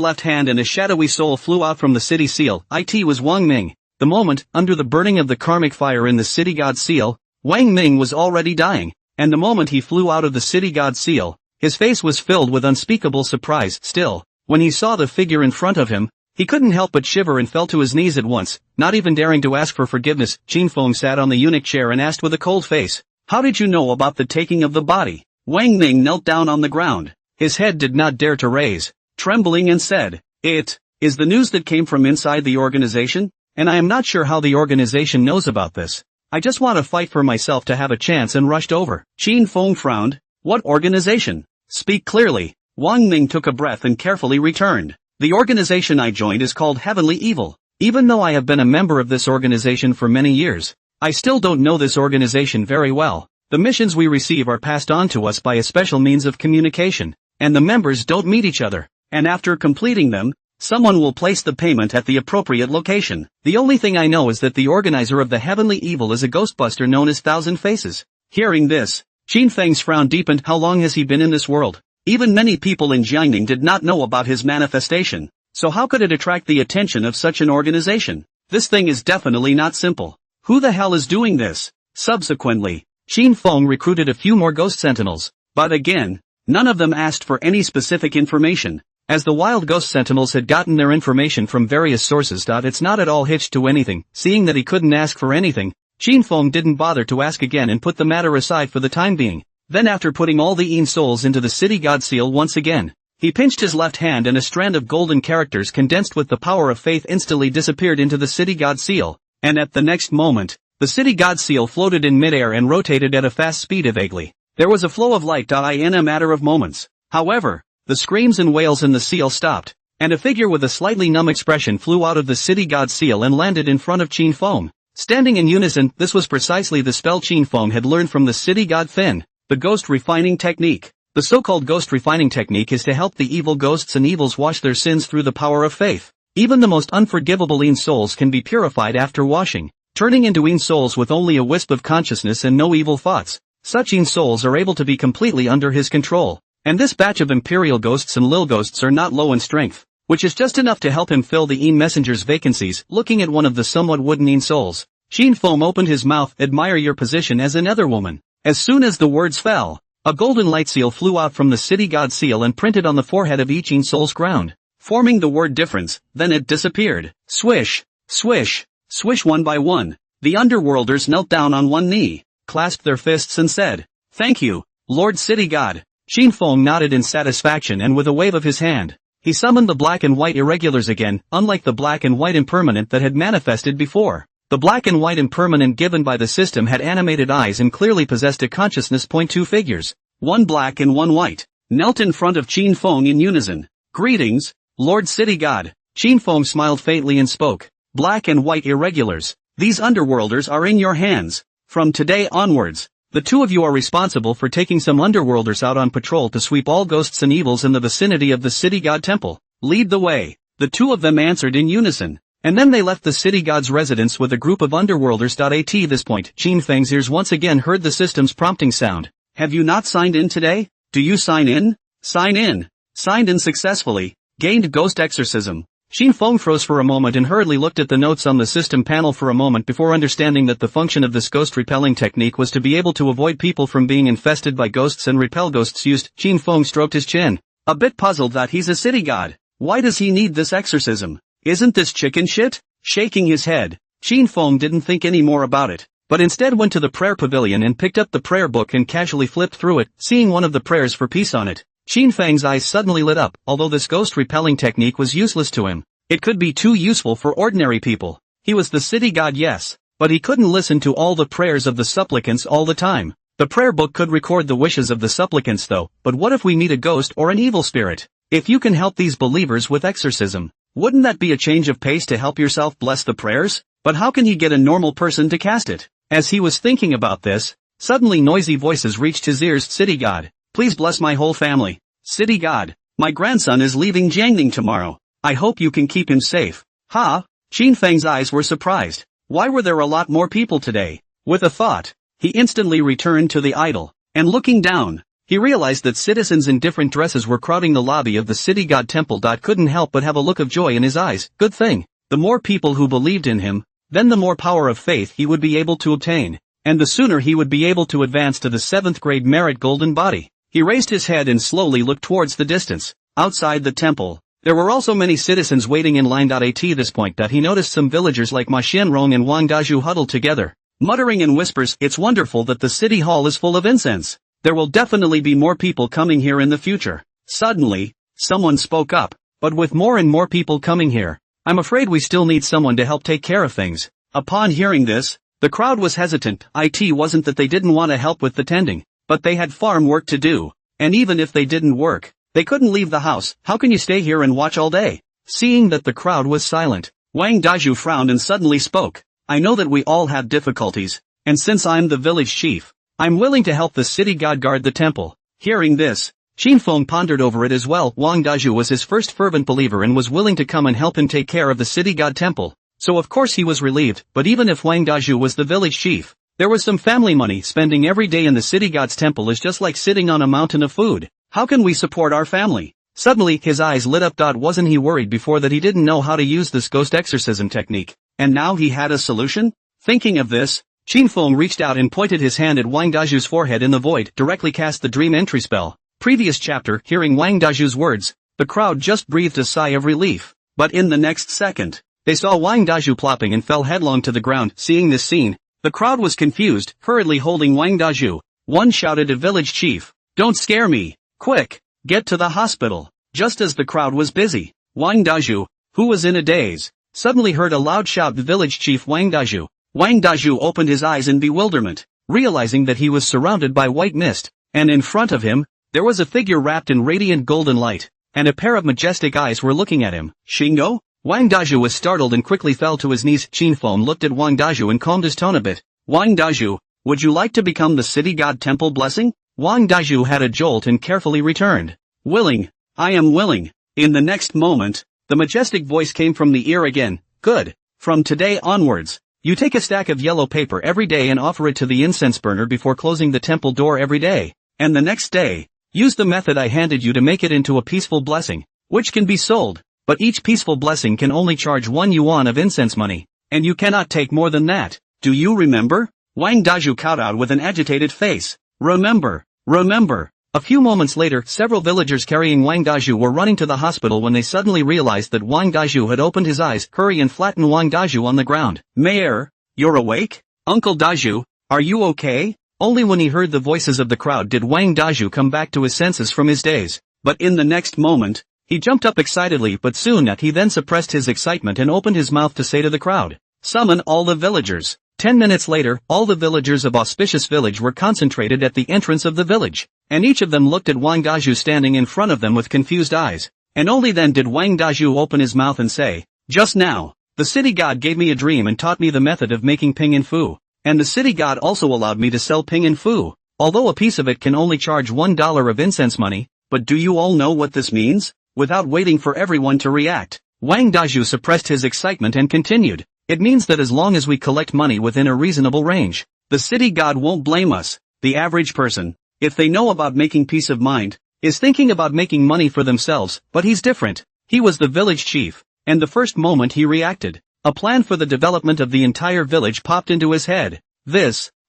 left hand and a shadowy soul flew out from the city seal. It was Wang Ming. The moment, under the burning of the karmic fire in the city god's seal, Wang Ming was already dying, and the moment he flew out of the city god's seal, his face was filled with unspeakable surprise. Still, when he saw the figure in front of him, He couldn't help but shiver and fell to his knees at once, not even daring to ask for forgiveness. Qin Feng sat on the eunuch chair and asked with a cold face, "How did you know about the taking of the body?" Wang Ning knelt down on the ground. His head did not dare to raise, trembling, and said, "It is the news that came from inside the organization, and I am not sure how the organization knows about this. I just want to fight for myself to have a chance," and rushed over. Qin Feng frowned. "What organization? Speak clearly." Wang Ning took a breath and carefully returned. "The organization I joined is called Heavenly Evil. Even though I have been a member of this organization for many years, I still don't know this organization very well. The missions we receive are passed on to us by a special means of communication, and the members don't meet each other, and after completing them, someone will place the payment at the appropriate location. The only thing I know is that the organizer of the Heavenly Evil is a ghostbuster known as Thousand Faces." Hearing this, Qin Feng's frown deepened. How long has he been in this world? Even many people in Jiangning did not know about his manifestation, so how could it attract the attention of such an organization? This thing is definitely not simple. Who the hell is doing this? Subsequently, Qin Feng recruited a few more ghost sentinels, but again, none of them asked for any specific information, as the wild ghost sentinels had gotten their information from various sources. It's not at all hitched to anything. Seeing that he couldn't ask for anything, Qin Feng didn't bother to ask again and put the matter aside for the time being. Then after putting all the Yin souls into the city god seal once again, he pinched his left hand and a strand of golden characters condensed with the power of faith instantly disappeared into the city god seal, and at the next moment, the city god seal floated in midair and rotated at a fast speed. Vaguely, there was a flow of light in a matter of moments. However, the screams and wails in the seal stopped, and a figure with a slightly numb expression flew out of the city god seal and landed in front of Qin Feng. Standing in unison, this was precisely the spell Qin Feng had learned from the city god Fin. The ghost refining technique. The so-called ghost refining technique is to help the evil ghosts and evils wash their sins through the power of faith. Even the most unforgivable Yin souls can be purified after washing, turning into Yin souls with only a wisp of consciousness and no evil thoughts. Such Yin souls are able to be completely under his control, and this batch of imperial ghosts and lil ghosts are not low in strength, which is just enough to help him fill the Yin messenger's vacancies. Looking at one of the somewhat wooden Yin souls, Qin Feng opened his mouth. "Admire your position as a nether woman." As soon as the words fell, a golden light seal flew out from the city god seal and printed on the forehead of each Yin soul's ground, forming the word difference. Then it disappeared. Swish, swish, swish. One by one, the underworlders knelt down on one knee, clasped their fists and said, "Thank you, Lord City God." Qin Feng nodded in satisfaction, and with a wave of his hand, he summoned the black and white irregulars again. Unlike the black and white impermanent that had manifested before, the black and white impermanent given by the system had animated eyes and clearly possessed a consciousness. Two figures, one black and one white, knelt in front of Qin Feng in unison. "Greetings, Lord City God." Qin Feng smiled faintly and spoke, "Black and white irregulars, these underworlders are in your hands. From today onwards, the two of you are responsible for taking some underworlders out on patrol to sweep all ghosts and evils in the vicinity of the city god temple. Lead the way." The two of them answered in unison. And then they left the city god's residence with a group of underworlders. At this point, Qin Feng's ears once again heard the system's prompting sound. "Have you not signed in today? Do you sign in? Sign in." Signed in successfully. Gained ghost exorcism. Qin Feng froze for a moment and hurriedly looked at the notes on the system panel for a moment before understanding that the function of this ghost repelling technique was to be able to avoid people from being infested by ghosts and repel ghosts used. Qin Feng stroked his chin, a bit puzzled that he's a city god. Why does he need this exorcism? Isn't this chicken shit? Shaking his head, Qin Feng didn't think any more about it, but instead went to the prayer pavilion and picked up the prayer book and casually flipped through it. Seeing one of the prayers for peace on it, Qin Feng's eyes suddenly lit up. Although this ghost repelling technique was useless to him, it could be too useful for ordinary people. He was the city god, yes, but he couldn't listen to all the prayers of the supplicants all the time. The prayer book could record the wishes of the supplicants though. But what if we meet a ghost or an evil spirit? If you can help these believers with exorcism, wouldn't that be a change of pace to help yourself bless the prayers? But how can he get a normal person to cast it? As he was thinking about this, suddenly noisy voices reached his ears. "City God, please bless my whole family. City God, my grandson is leaving Jiangning tomorrow. I hope you can keep him safe." "Ha?" Qin Feng's eyes were surprised. Why were there a lot more people today? With a thought, he instantly returned to the idol, and looking down, he realized that citizens in different dresses were crowding the lobby of the city god temple. Couldn't help but have a look of joy in his eyes. Good thing. The more people who believed in him, then the more power of faith he would be able to obtain, and the sooner he would be able to advance to the 7th grade merit golden body. He raised his head and slowly looked towards the distance. Outside the temple, There were also many citizens waiting in line. At this point that he noticed some villagers like Ma Xianrong and Wang Daju huddled together, muttering in whispers, "It's wonderful that the city hall is full of incense. There will definitely be more people coming here in the future." Suddenly, someone spoke up, "But with more and more people coming here, I'm afraid we still need someone to help take care of things." Upon hearing this, the crowd was hesitant. It wasn't that they didn't want to help with the tending, but they had farm work to do, and even if they didn't work, they couldn't leave the house. "How can you stay here and watch all day?" Seeing that the crowd was silent, Wang Daju frowned and suddenly spoke. "I know that we all have difficulties, and since I'm the village chief, I'm willing to help the city god guard the temple." Hearing this, Qinfeng pondered over it as well. Wang Daju was his first fervent believer and was willing to come and help him take care of the city god temple, so of course he was relieved. But even if Wang Daju was the village chief, there was some family money. Spending every day in the city god's temple is just like sitting on a mountain of food. How can we support our family? Suddenly his eyes lit up. Wasn't he worried before that he didn't know how to use this ghost exorcism technique, and now he had a solution? Thinking of this, Qinfeng reached out and pointed his hand at Wang Daju's forehead. In the void, directly cast the dream entry spell. Previous chapter. Hearing Wang Daju's words, the crowd just breathed a sigh of relief, but in the next second, they saw Wang Daju plopping and fell headlong to the ground. Seeing this scene, the crowd was confused. Hurriedly holding Wang Daju, one shouted to village chief, "Don't scare me! Quick, get to the hospital." Just as the crowd was busy, Wang Daju, who was in a daze, suddenly heard a loud shout. "The village chief Wang Daju." Wang Daju opened his eyes in bewilderment, realizing that he was surrounded by white mist, and in front of him, there was a figure wrapped in radiant golden light, and a pair of majestic eyes were looking at him. "Shingo?" Wang Daju was startled and quickly fell to his knees. Qinfeng looked at Wang Daju and calmed his tone a bit. "Wang Daju, would you like to become the city god temple blessing?" Wang Daju had a jolt and carefully returned, "Willing, I am willing." In the next moment, the majestic voice came from the ear again. "Good. From today onwards, you take a stack of yellow paper every day and offer it to the incense burner before closing the temple door every day, and the next day, use the method I handed you to make it into a peaceful blessing, which can be sold, but each peaceful blessing can only charge 1 yuan of incense money, and you cannot take more than that. Do you remember?" Wang Daju kowtowed with an agitated face. "Remember. Remember." A few moments later, several villagers carrying Wang Daju were running to the hospital when they suddenly realized that Wang Daju had opened his eyes. "Hurry and flatten Wang Daju on the ground." "Mayor, you're awake? Uncle Daju, are you okay?" Only when he heard the voices of the crowd did Wang Daju come back to his senses from his daze. But in the next moment, he jumped up excitedly, but soon he then suppressed his excitement and opened his mouth to say to the crowd, "Summon all the villagers." 10 minutes later, all the villagers of Auspicious village were concentrated at the entrance of the village, and each of them looked at Wang Daju standing in front of them with confused eyes, and only then did Wang Daju open his mouth and say, "Just now, the city god gave me a dream and taught me the method of making ping and fu, and the city god also allowed me to sell ping and fu, although a piece of it can only charge $1 of incense money, but do you all know what this means?" Without waiting for everyone to react, Wang Daju suppressed his excitement and continued, "It means that as long as we collect money within a reasonable range, the city god won't blame us. The average person, if they know about making peace of mind, is thinking about making money for themselves, but he's different. He was the village chief, and the first moment he reacted, a plan for the development of the entire village popped into his head.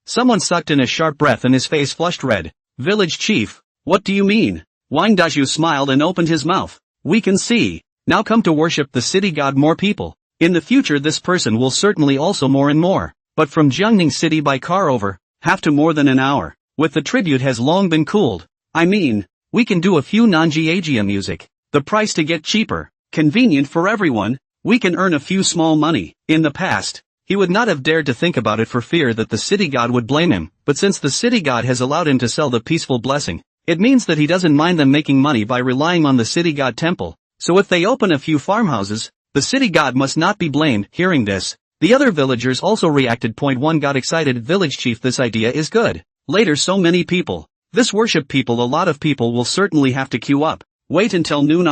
Someone sucked in a sharp breath and his face flushed red. "Village chief, what do you mean?" Wang Daju smiled and opened his mouth. "We can see. Now come to worship the city god more people. In the future this person will certainly also more and more, but from Jiangning city by car over, have to more than an hour, with the tribute has long been cooled. I mean, we can do a few non-Jiajian music, the price to get cheaper, convenient for everyone, we can earn a few small money." In the past, he would not have dared to think about it for fear that the city god would blame him, but since the city god has allowed him to sell the peaceful blessing, it means that he doesn't mind them making money by relying on the city god temple, so if they open a few farmhouses, the city god must not be blamed. Hearing this, the other villagers also reacted. Point 1 got excited. "Village chief, this idea is good. Later so many people. This worship people, a lot of people will certainly have to queue up. Wait until noon.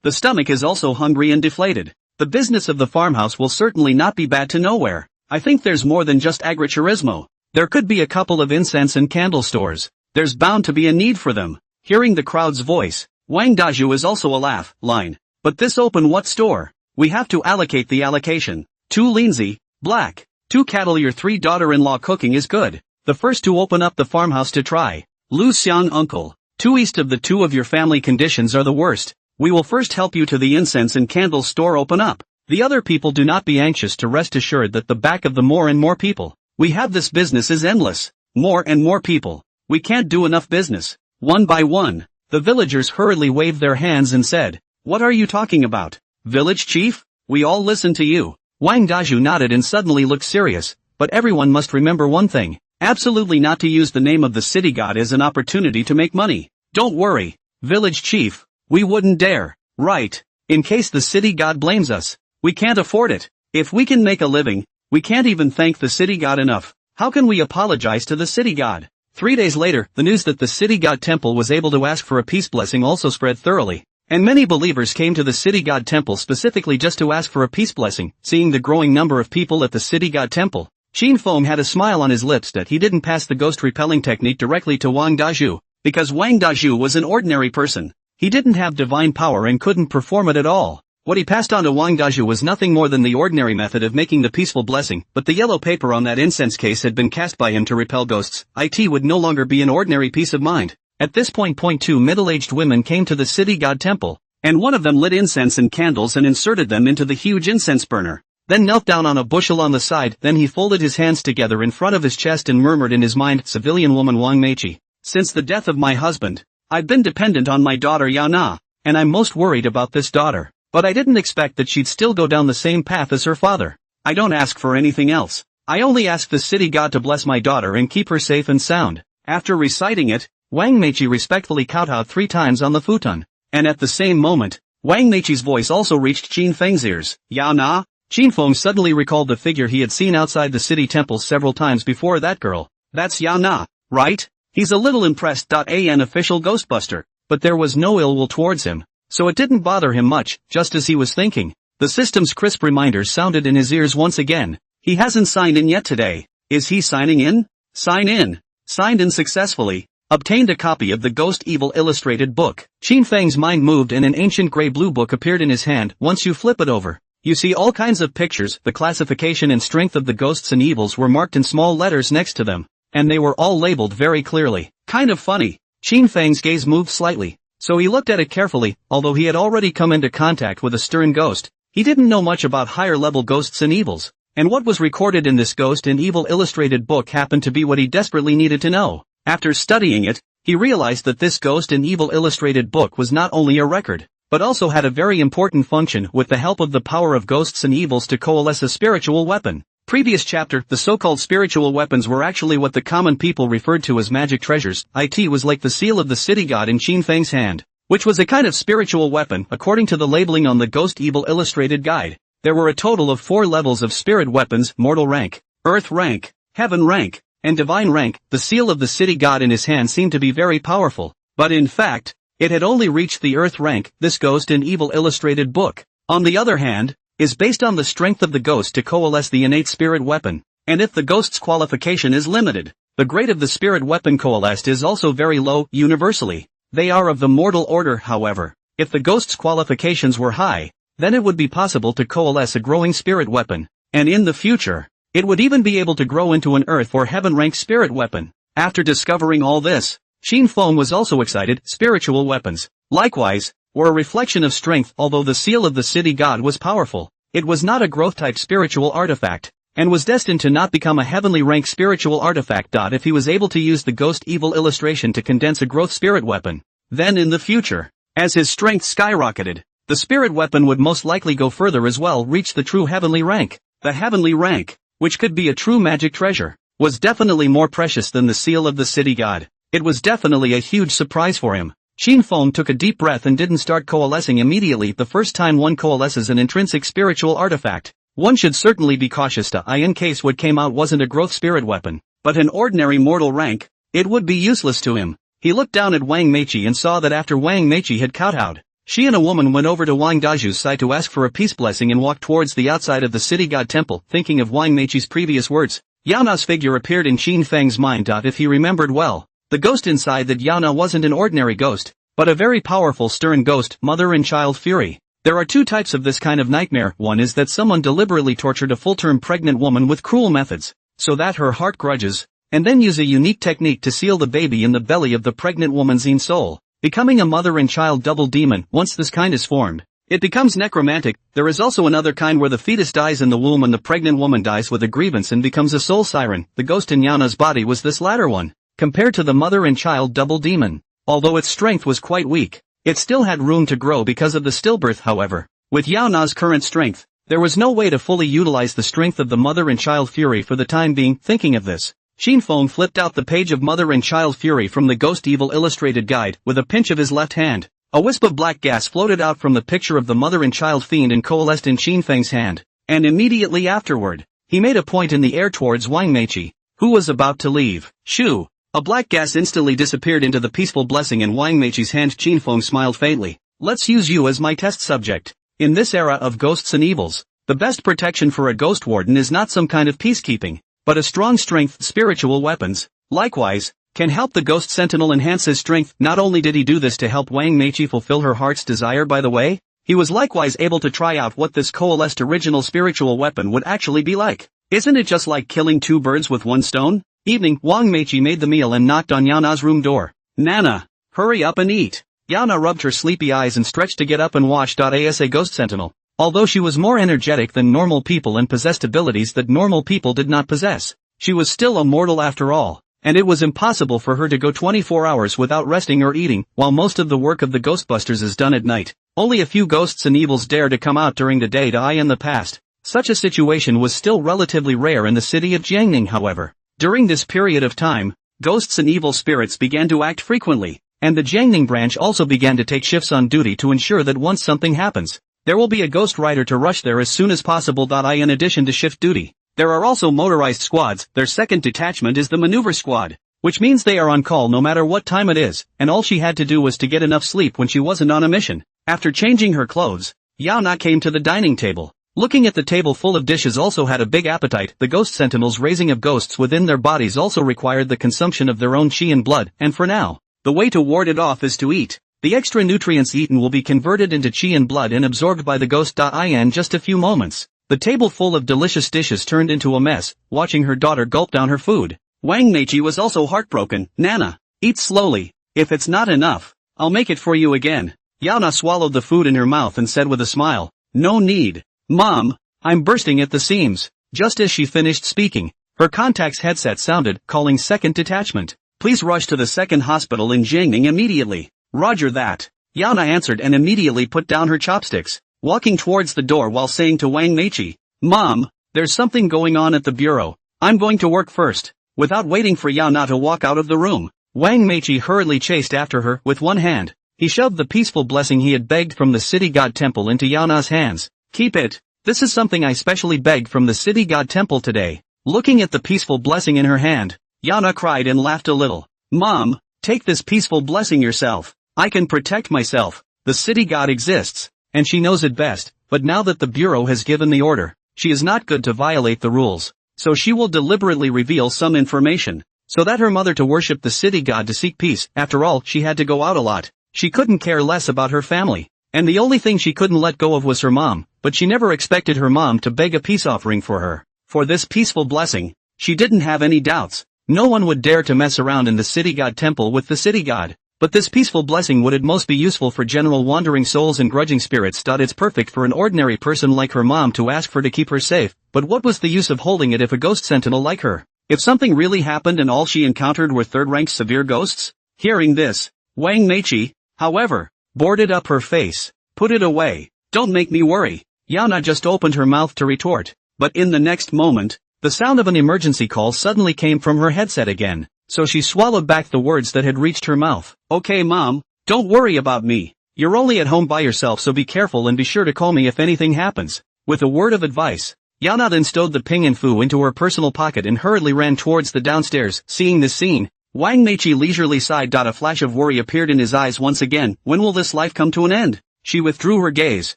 The stomach is also hungry and deflated. The business of the farmhouse will certainly not be bad to nowhere. I think there's more than just agriturismo. There could be a couple of incense and candle stores. There's bound to be a need for them." Hearing the crowd's voice, Wang Daju is also a laugh line. "But this open what store? We have to allocate the allocation. 2 Lindsay, black, 2 cattle. Your 3 daughter-in-law cooking is good. The first to open up the farmhouse to try. Lu Xiang uncle. 2 east of the 2 of your family conditions are the worst. We will first help you to the incense and candles store open up. The other people do not be anxious to rest assured that the back of the more and more people. We have this business is endless. More and more people. We can't do enough business. One by one, the villagers hurriedly waved their hands and said, "What are you talking about? Village chief? We all listen to you." Wang Daju nodded and suddenly looked serious, but everyone must remember one thing. Absolutely not to use the name of the city god as an opportunity to make money. Don't worry, village chief, we wouldn't dare. Right. In case the city god blames us, we can't afford it. If we can make a living, we can't even thank the city god enough. How can we apologize to the city god? 3 days later, the news that the city god temple was able to ask for a peace blessing also spread thoroughly. And many believers came to the city god temple specifically just to ask for a peace blessing. Seeing the growing number of people at the city god temple, Shin Feng had a smile on his lips that he didn't pass the ghost repelling technique directly to Wang Daju, because Wang Daju was an ordinary person. He didn't have divine power and couldn't perform it at all. What he passed on to Wang Daju was nothing more than the ordinary method of making the peaceful blessing, but the yellow paper on that incense case had been cast by him to repel ghosts. It would no longer be an ordinary peace of mind. At this point, two middle-aged women came to the city god temple, and one of them lit incense and candles and inserted them into the huge incense burner. Then knelt down on a bushel on the side. Then he folded his hands together in front of his chest and murmured in his mind, "Civilian woman Wang Meichi, since the death of my husband, I've been dependent on my daughter Yana, and I'm most worried about this daughter. But I didn't expect that she'd still go down the same path as her father. I don't ask for anything else. I only ask the city god to bless my daughter and keep her safe and sound." After reciting it, Wang Meichi respectfully kowtowed 3 times on the futon. And at the same moment, Wang Meichi's voice also reached Qin Feng's ears. "Yana?" Qin Feng suddenly recalled the figure he had seen outside the city temple several times before. That girl. That's Yana, right? He's a little impressed. An official ghostbuster. But there was no ill will towards him, so it didn't bother him much. Just as he was thinking, the system's crisp reminders sounded in his ears once again. He hasn't signed in yet today. Is he signing in? Sign in. Signed in successfully. Obtained a copy of the Ghost Evil illustrated book. Qin Feng's mind moved and an ancient gray-blue book appeared in his hand. Once you flip it over, you see all kinds of pictures. The classification and strength of the ghosts and evils were marked in small letters next to them, and they were all labeled very clearly. Kind of funny. Qin Feng's gaze moved slightly, so he looked at it carefully. Although he had already come into contact with a stern ghost, he didn't know much about higher-level ghosts and evils, and what was recorded in this Ghost and Evil illustrated book happened to be what he desperately needed to know. After studying it, he realized that this Ghost and Evil illustrated book was not only a record, but also had a very important function with the help of the power of ghosts and evils to coalesce a spiritual weapon. Previous chapter, the so-called spiritual weapons were actually what the common people referred to as magic treasures. It was like the seal of the city god in Qin Feng's hand, which was a kind of spiritual weapon according to the labeling on the Ghost Evil illustrated guide. There were a total of 4 levels of spirit weapons: mortal rank, earth rank, heaven rank, and divine rank. The seal of the city god in his hand seemed to be very powerful, but in fact, it had only reached the earth rank. This Ghost and Evil illustrated book, on the other hand, is based on the strength of the ghost to coalesce the innate spirit weapon, and if the ghost's qualification is limited, the grade of the spirit weapon coalesced is also very low. Universally, they are of the mortal order. However, if the ghost's qualifications were high, then it would be possible to coalesce a growing spirit weapon, and in the future, it would even be able to grow into an earth or heaven rank spirit weapon. After discovering all this, Qin Feng was also excited. Spiritual weapons, likewise, were a reflection of strength. Although the seal of the city god was powerful, it was not a growth-type spiritual artifact, and was destined to not become a heavenly rank spiritual artifact. If he was able to use the Ghost Evil illustration to condense a growth spirit weapon, then in the future, as his strength skyrocketed, the spirit weapon would most likely go further as well, reach the true heavenly rank. The heavenly rank, which could be a true magic treasure, was definitely more precious than the seal of the city god. It was definitely a huge surprise for him. Qin Feng took a deep breath and didn't start coalescing immediately. The first time one coalesces an intrinsic spiritual artifact, one should certainly be cautious in case what came out wasn't a growth spirit weapon, but an ordinary mortal rank. It would be useless to him. He looked down at Wang Meichi and saw that after Wang Meichi had kowtowed, she and a woman went over to Wang Daju's side to ask for a peace blessing and walked towards the outside of the city god temple. Thinking of Wang Meichi's previous words, Yana's figure appeared in Qin Feng's mind. If he remembered well, the ghost inside that Yana wasn't an ordinary ghost, but a very powerful stern ghost, mother and child fury. There are 2 types of this kind of nightmare. One is that someone deliberately tortured a full-term pregnant woman with cruel methods, so that her heart grudges, and then use a unique technique to seal the baby in the belly of the pregnant woman's soul. becoming a mother and child double demon. Once this kind is formed, it becomes necromantic. There is also another kind where the fetus dies in the womb and the pregnant woman dies with a grievance and becomes a soul siren. The ghost in Yauna's body was this latter one. Compared to the mother and child double demon, although its strength was quite weak, it still had room to grow because of the stillbirth. However, with Yauna's current strength, there was no way to fully utilize the strength of the mother and child fury for the time being. Thinking of this, Shinfeng flipped out the page of Mother and Child Fury from the Ghost Evil Illustrated Guide with a pinch of his left hand. A wisp of black gas floated out from the picture of the Mother and Child Fiend and coalesced in Shinfeng's hand, and immediately afterward, he made a point in the air towards Wang Meiqi, who was about to leave. Shoo! A black gas instantly disappeared into the peaceful blessing in Wang Meiqi's hand. Shinfeng smiled faintly. Let's use you as my test subject. In this era of ghosts and evils, the best protection for a ghost warden is not some kind of peacekeeping, but a strong strength. Spiritual weapons, likewise, can help the ghost sentinel enhance his strength. Not only did he do this to help Wang Meiqi fulfill her heart's desire, by the way, he was likewise able to try out what this coalesced original spiritual weapon would actually be like. Isn't it just like killing two birds with one stone? Evening, Wang Meiqi made the meal and knocked on Yauna's room door. Nana, hurry up and eat. Yauna rubbed her sleepy eyes and stretched to get up and wash. As a ghost sentinel, although she was more energetic than normal people and possessed abilities that normal people did not possess, she was still a mortal after all, and it was impossible for her to go 24 hours without resting or eating. While most of the work of the Ghostbusters is done at night, only a few ghosts and evils dare to come out during the day. In the past, such a situation was still relatively rare in the city of Jiangning. However, during this period of time, ghosts and evil spirits began to act frequently, and the Jiangning branch also began to take shifts on duty to ensure that once something happens, there will be a ghost rider to rush there as soon as possible. In addition to shift duty, there are also motorized squads. Their second detachment is the maneuver squad, which means they are on call no matter what time it is, and all she had to do was to get enough sleep when she wasn't on a mission. After changing her clothes, Yauna came to the dining table. Looking at the table full of dishes also had a big appetite. The ghost sentinels' raising of ghosts within their bodies also required the consumption of their own chi and blood, and for now, the way to ward it off is to eat. The extra nutrients eaten will be converted into chi and blood and absorbed by the ghost. In just a few moments, the table full of delicious dishes turned into a mess. Watching her daughter gulp down her food, Wang Meiqi was also heartbroken. Nana, eat slowly. If it's not enough, I'll make it for you again. Yauna swallowed the food in her mouth and said with a smile, No need. Mom, I'm bursting at the seams. Just as she finished speaking, her contact's headset sounded, calling second detachment. Please rush to the second hospital in Jiangning immediately. Roger that. Yauna answered and immediately put down her chopsticks, walking towards the door while saying to Wang Meiqi, Mom, there's something going on at the bureau. I'm going to work first. Without waiting for Yauna to walk out of the room, Wang Meiqi hurriedly chased after her. With one hand, he shoved the peaceful blessing he had begged from the city god temple into Yauna's hands. Keep it. This is something I specially begged from the city god temple today. Looking at the peaceful blessing in her hand, Yauna cried and laughed a little. Mom, take this peaceful blessing yourself. I can protect myself. The city god exists, and she knows it best, but now that the bureau has given the order, she is not good to violate the rules, so she will deliberately reveal some information, so that her mother to worship the city god to seek peace. After all, she had to go out a lot. She couldn't care less about her family, and the only thing she couldn't let go of was her mom, but she never expected her mom to beg a peace offering for her. For this peaceful blessing, she didn't have any doubts. No one would dare to mess around in the city god temple with the city god. But this peaceful blessing would at most be useful for general wandering souls and grudging spirits. It's perfect for an ordinary person like her mom to ask for to keep her safe, but what was the use of holding it if a ghost sentinel like her? If something really happened and all she encountered were third-rank severe ghosts? Hearing this, Wang Meiqi, however, boarded up her face. Put it away. Don't make me worry. Yauna just opened her mouth to retort, but in the next moment, the sound of an emergency call suddenly came from her headset again. So she swallowed back the words that had reached her mouth. Okay Mom, don't worry about me. You're only at home by yourself, so be careful and be sure to call me if anything happens. With a word of advice, Yauna then stowed the ping and fu into her personal pocket and hurriedly ran towards the downstairs. Seeing this scene, Wang Meiqi leisurely sighed. A flash of worry appeared in his eyes once again. When will this life come to an end? She withdrew her gaze,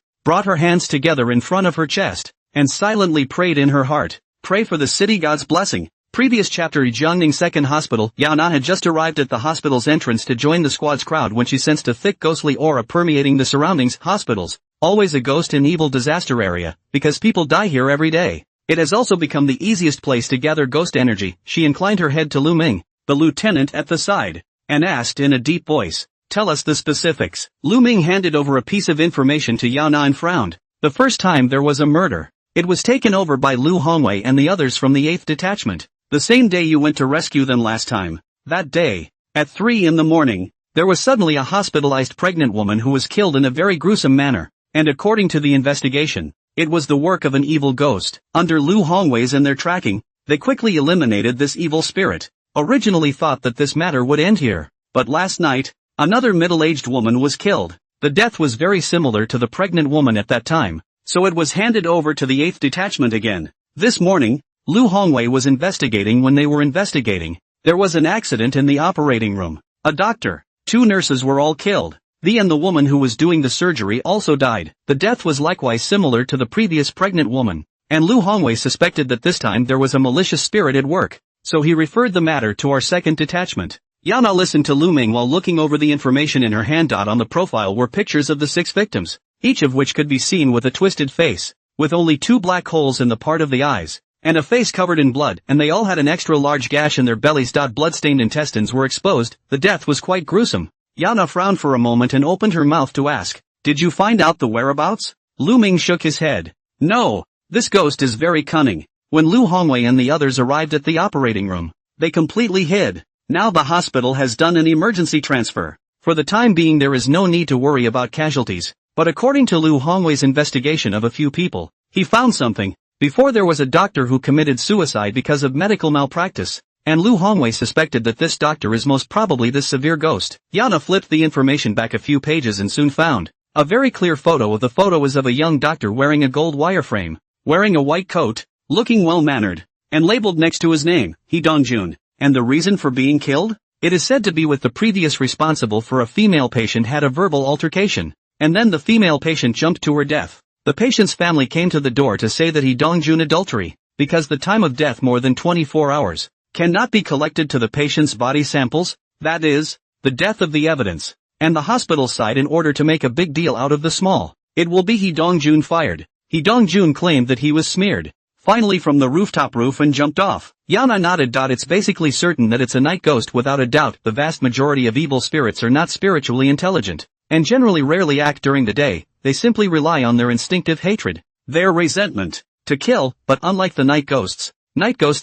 brought her hands together in front of her chest, and silently prayed in her heart. Pray for the city god's blessing. Previous chapter. Jiangning Second Hospital. Yauna had just arrived at the hospital's entrance to join the squad's crowd when she sensed a thick ghostly aura permeating the surroundings. Hospitals, always a ghost and evil disaster area, because people die here every day. It has also become the easiest place to gather ghost energy. She inclined her head to Lu Ming, the lieutenant at the side, and asked in a deep voice, Tell us the specifics. Lu Ming handed over a piece of information to Yana and frowned. The first time there was a murder. It was taken over by Lu Hongwei and the others from the 8th detachment. The same day you went to rescue them last time. That day, at 3 in the morning, there was suddenly a hospitalized pregnant woman who was killed in a very gruesome manner, and according to the investigation, it was the work of an evil ghost. Under Lu Hongwei's and their tracking, they quickly eliminated this evil spirit. Originally thought that this matter would end here, but last night, another middle-aged woman was killed. The death was very similar to the pregnant woman at that time, so it was handed over to the 8th detachment again. This morning, Lu Hongwei was investigating when they were investigating. There was an accident in the operating room. A doctor, 2 nurses were all killed. And the woman who was doing the surgery also died. The death was likewise similar to the previous pregnant woman, and Lu Hongwei suspected that this time there was a malicious spirit at work, so he referred the matter to our 2nd detachment. Yana listened to Lu Ming while looking over the information in her hand. On the profile were pictures of the 6 victims, each of which could be seen with a twisted face, with only 2 black holes in the part of the eyes, and a face covered in blood, and they all had an extra large gash in their bellies. Blood-stained intestines were exposed. The death was quite gruesome. Yana frowned for a moment and opened her mouth to ask, "Did you find out the whereabouts?" Lu Ming shook his head. "No. This ghost is very cunning." When Lu Hongwei and the others arrived at the operating room, they completely hid. Now the hospital has done an emergency transfer. For the time being there is no need to worry about casualties, but according to Lu Hongwei's investigation of a few people, he found something. Before there was a doctor who committed suicide because of medical malpractice, and Lu Hongwei suspected that this doctor is most probably this severe ghost. Yana flipped the information back a few pages and soon found a very clear photo. The photo is of a young doctor wearing a gold wireframe, wearing a white coat, looking well-mannered, and labeled next to his name, He Dongjun. And the reason for being killed? It is said to be with the previous responsible for a female patient had a verbal altercation, and then the female patient jumped to her death. The patient's family came to the door to say that He Dongjun adultery, because the time of death more than 24 hours, cannot be collected to the patient's body samples, that is, the death of the evidence, and the hospital side in order to make a big deal out of the small. It will be He Dongjun fired. He Dongjun claimed that he was smeared, finally from the rooftop roof and jumped off. Yana nodded. It's basically certain that it's a night ghost without a doubt. The vast majority of evil spirits are not spiritually intelligent, and generally rarely act during the day. They simply rely on their instinctive hatred, their resentment, to kill, but unlike the night ghosts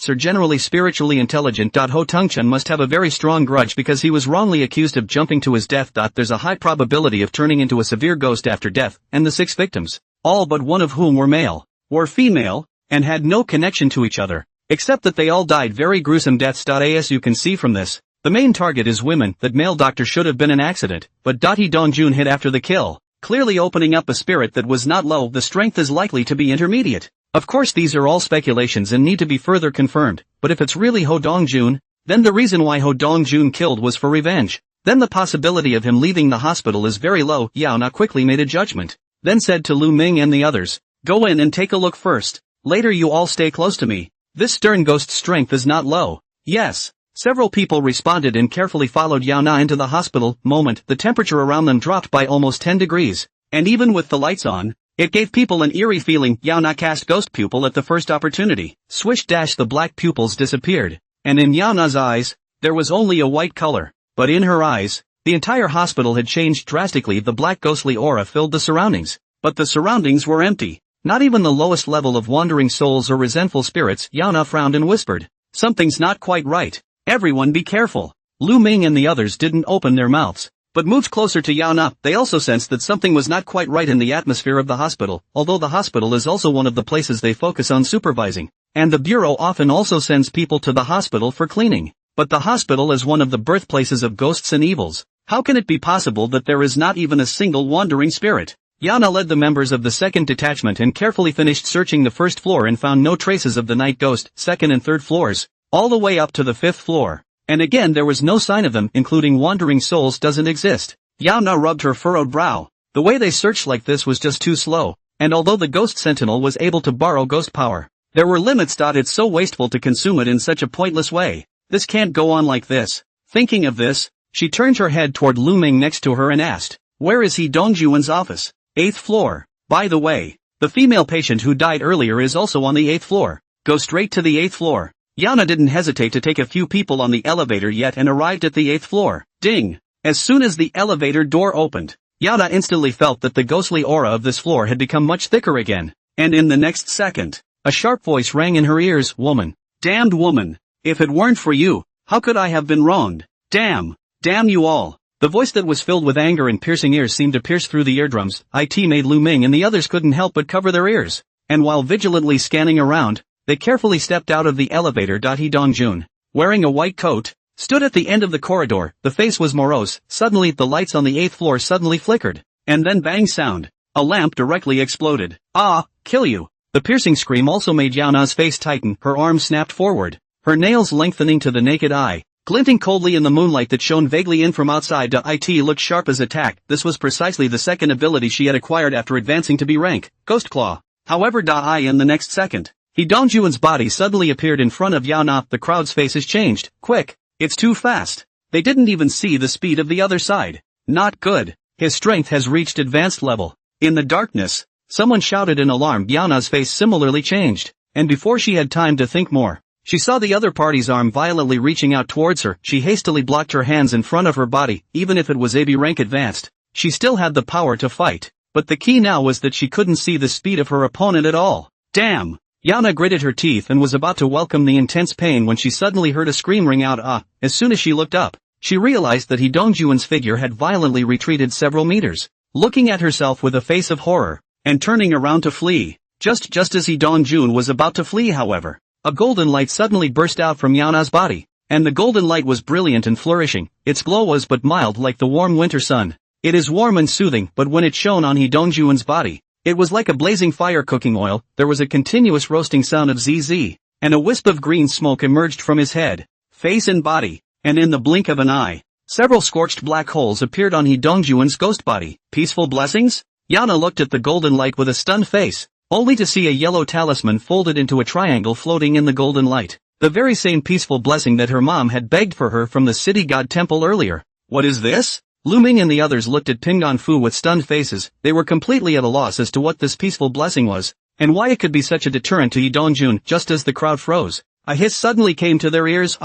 are generally spiritually intelligent. Ho Tungchen must have a very strong grudge because he was wrongly accused of jumping to his death. There's a high probability of turning into a severe ghost after death, and the 6 victims, all but one of whom were male, were female, and had no connection to each other, except that they all died very gruesome deaths. As you can see from this, the main target is women. That male doctor should have been an accident, but He Dongjun hit after the kill, clearly opening up a spirit that was not low. The strength is likely to be intermediate. Of course these are all speculations and need to be further confirmed, but if it's really Ho Dongjun, then the reason why Ho Dongjun killed was for revenge. Then the possibility of him leaving the hospital is very low. Yao Na quickly made a judgment, then said to Lu Ming and the others, "Go in and take a look first. Later you all stay close to me. This stern ghost's strength is not low." Yes. Several people responded and carefully followed Yao Na into the hospital. The temperature around them dropped by almost 10 degrees, and even with the lights on, it gave people an eerie feeling. Yao Na cast ghost pupil at the first opportunity. Swish dash, the black pupils disappeared, and in Yao Na's eyes, there was only a white color, but in her eyes, the entire hospital had changed drastically. The black ghostly aura filled the surroundings, but the surroundings were empty. Not even the lowest level of wandering souls or resentful spirits. Yao Na frowned and whispered, "Something's not quite right. Everyone be careful." Lu Ming and the others didn't open their mouths, but moved closer to Yao Na. They also sensed that something was not quite right in the atmosphere of the hospital, although the hospital is also one of the places they focus on supervising, and the bureau often also sends people to the hospital for cleaning. But the hospital is one of the birthplaces of ghosts and evils. How can it be possible that there is not even a single wandering spirit? Yao Na led the members of the 2nd detachment and carefully finished searching the 1st floor and found no traces of the night ghost. 2nd and 3rd floors, all the way up to the 5th floor. And again there was no sign of them, including wandering souls doesn't exist. Yao Na rubbed her furrowed brow. The way they searched like this was just too slow, and although the ghost sentinel was able to borrow ghost power, there were limits. It's so wasteful to consume it in such a pointless way. This can't go on like this. Thinking of this, she turned her head toward Lu Ming next to her and asked, "Where is He Dongjun's office?" 8th floor. By the way, the female patient who died earlier is also on the 8th floor. Go straight to the 8th floor. Yana didn't hesitate to take a few people on the elevator yet and arrived at the 8th floor. Ding! As soon as the elevator door opened, Yana instantly felt that the ghostly aura of this floor had become much thicker again, and in the next second, a sharp voice rang in her ears, "Woman. Damned woman. If it weren't for you, how could I have been wronged? Damn. Damn you all." The voice that was filled with anger and piercing ears seemed to pierce through the eardrums. It made Lu Ming and the others couldn't help but cover their ears, and while vigilantly scanning around, they carefully stepped out of the elevator. He Dongjun, wearing a white coat, stood at the end of the corridor. The face was morose. Suddenly the lights on the 8th floor suddenly flickered, and then bang sound. A lamp directly exploded. "Ah, kill you." The piercing scream also made Yana's face tighten. Her arms snapped forward, her nails lengthening to the naked eye, glinting coldly in the moonlight that shone vaguely in from outside. It looked sharp as attack. This was precisely the second ability she had acquired after advancing to B rank, Ghost Claw. However, in the next second, Dongjuan's body suddenly appeared in front of Yana. The crowd's faces changed. Quick! It's too fast. They didn't even see the speed of the other side. Not good. His strength has reached advanced level. In the darkness, someone shouted in alarm. Yana's face similarly changed, and before she had time to think more, she saw the other party's arm violently reaching out towards her. She hastily blocked her hands in front of her body. Even if it was AB rank advanced, she still had the power to fight, but the key now was that she couldn't see the speed of her opponent at all. Damn! Yana gritted her teeth and was about to welcome the intense pain when she suddenly heard a scream ring out. As soon as she looked up, she realized that Dongjuan's figure had violently retreated several meters, looking at herself with a face of horror, and turning around to flee. Just as Dongjun was about to flee, however, a golden light suddenly burst out from Yana's body, and the golden light was brilliant and flourishing. Its glow was but mild, like the warm winter sun. It is warm and soothing, but when it shone on Dongjuan's body, it was like a blazing fire cooking oil. There was a continuous roasting sound of ZZ, and a wisp of green smoke emerged from his head, face and body, and in the blink of an eye, several scorched black holes appeared on Dongjuan's ghost body. Peaceful blessings? Yana looked at the golden light with a stunned face, only to see a yellow talisman folded into a triangle floating in the golden light. The very same peaceful blessing that her mom had begged for her from the city god temple earlier. What is this? Lu Ming and the others looked at Pingan Fu with stunned faces. They were completely at a loss as to what this peaceful blessing was, and why it could be such a deterrent to Dongjun. Just as the crowd froze, a hiss suddenly came to their ears.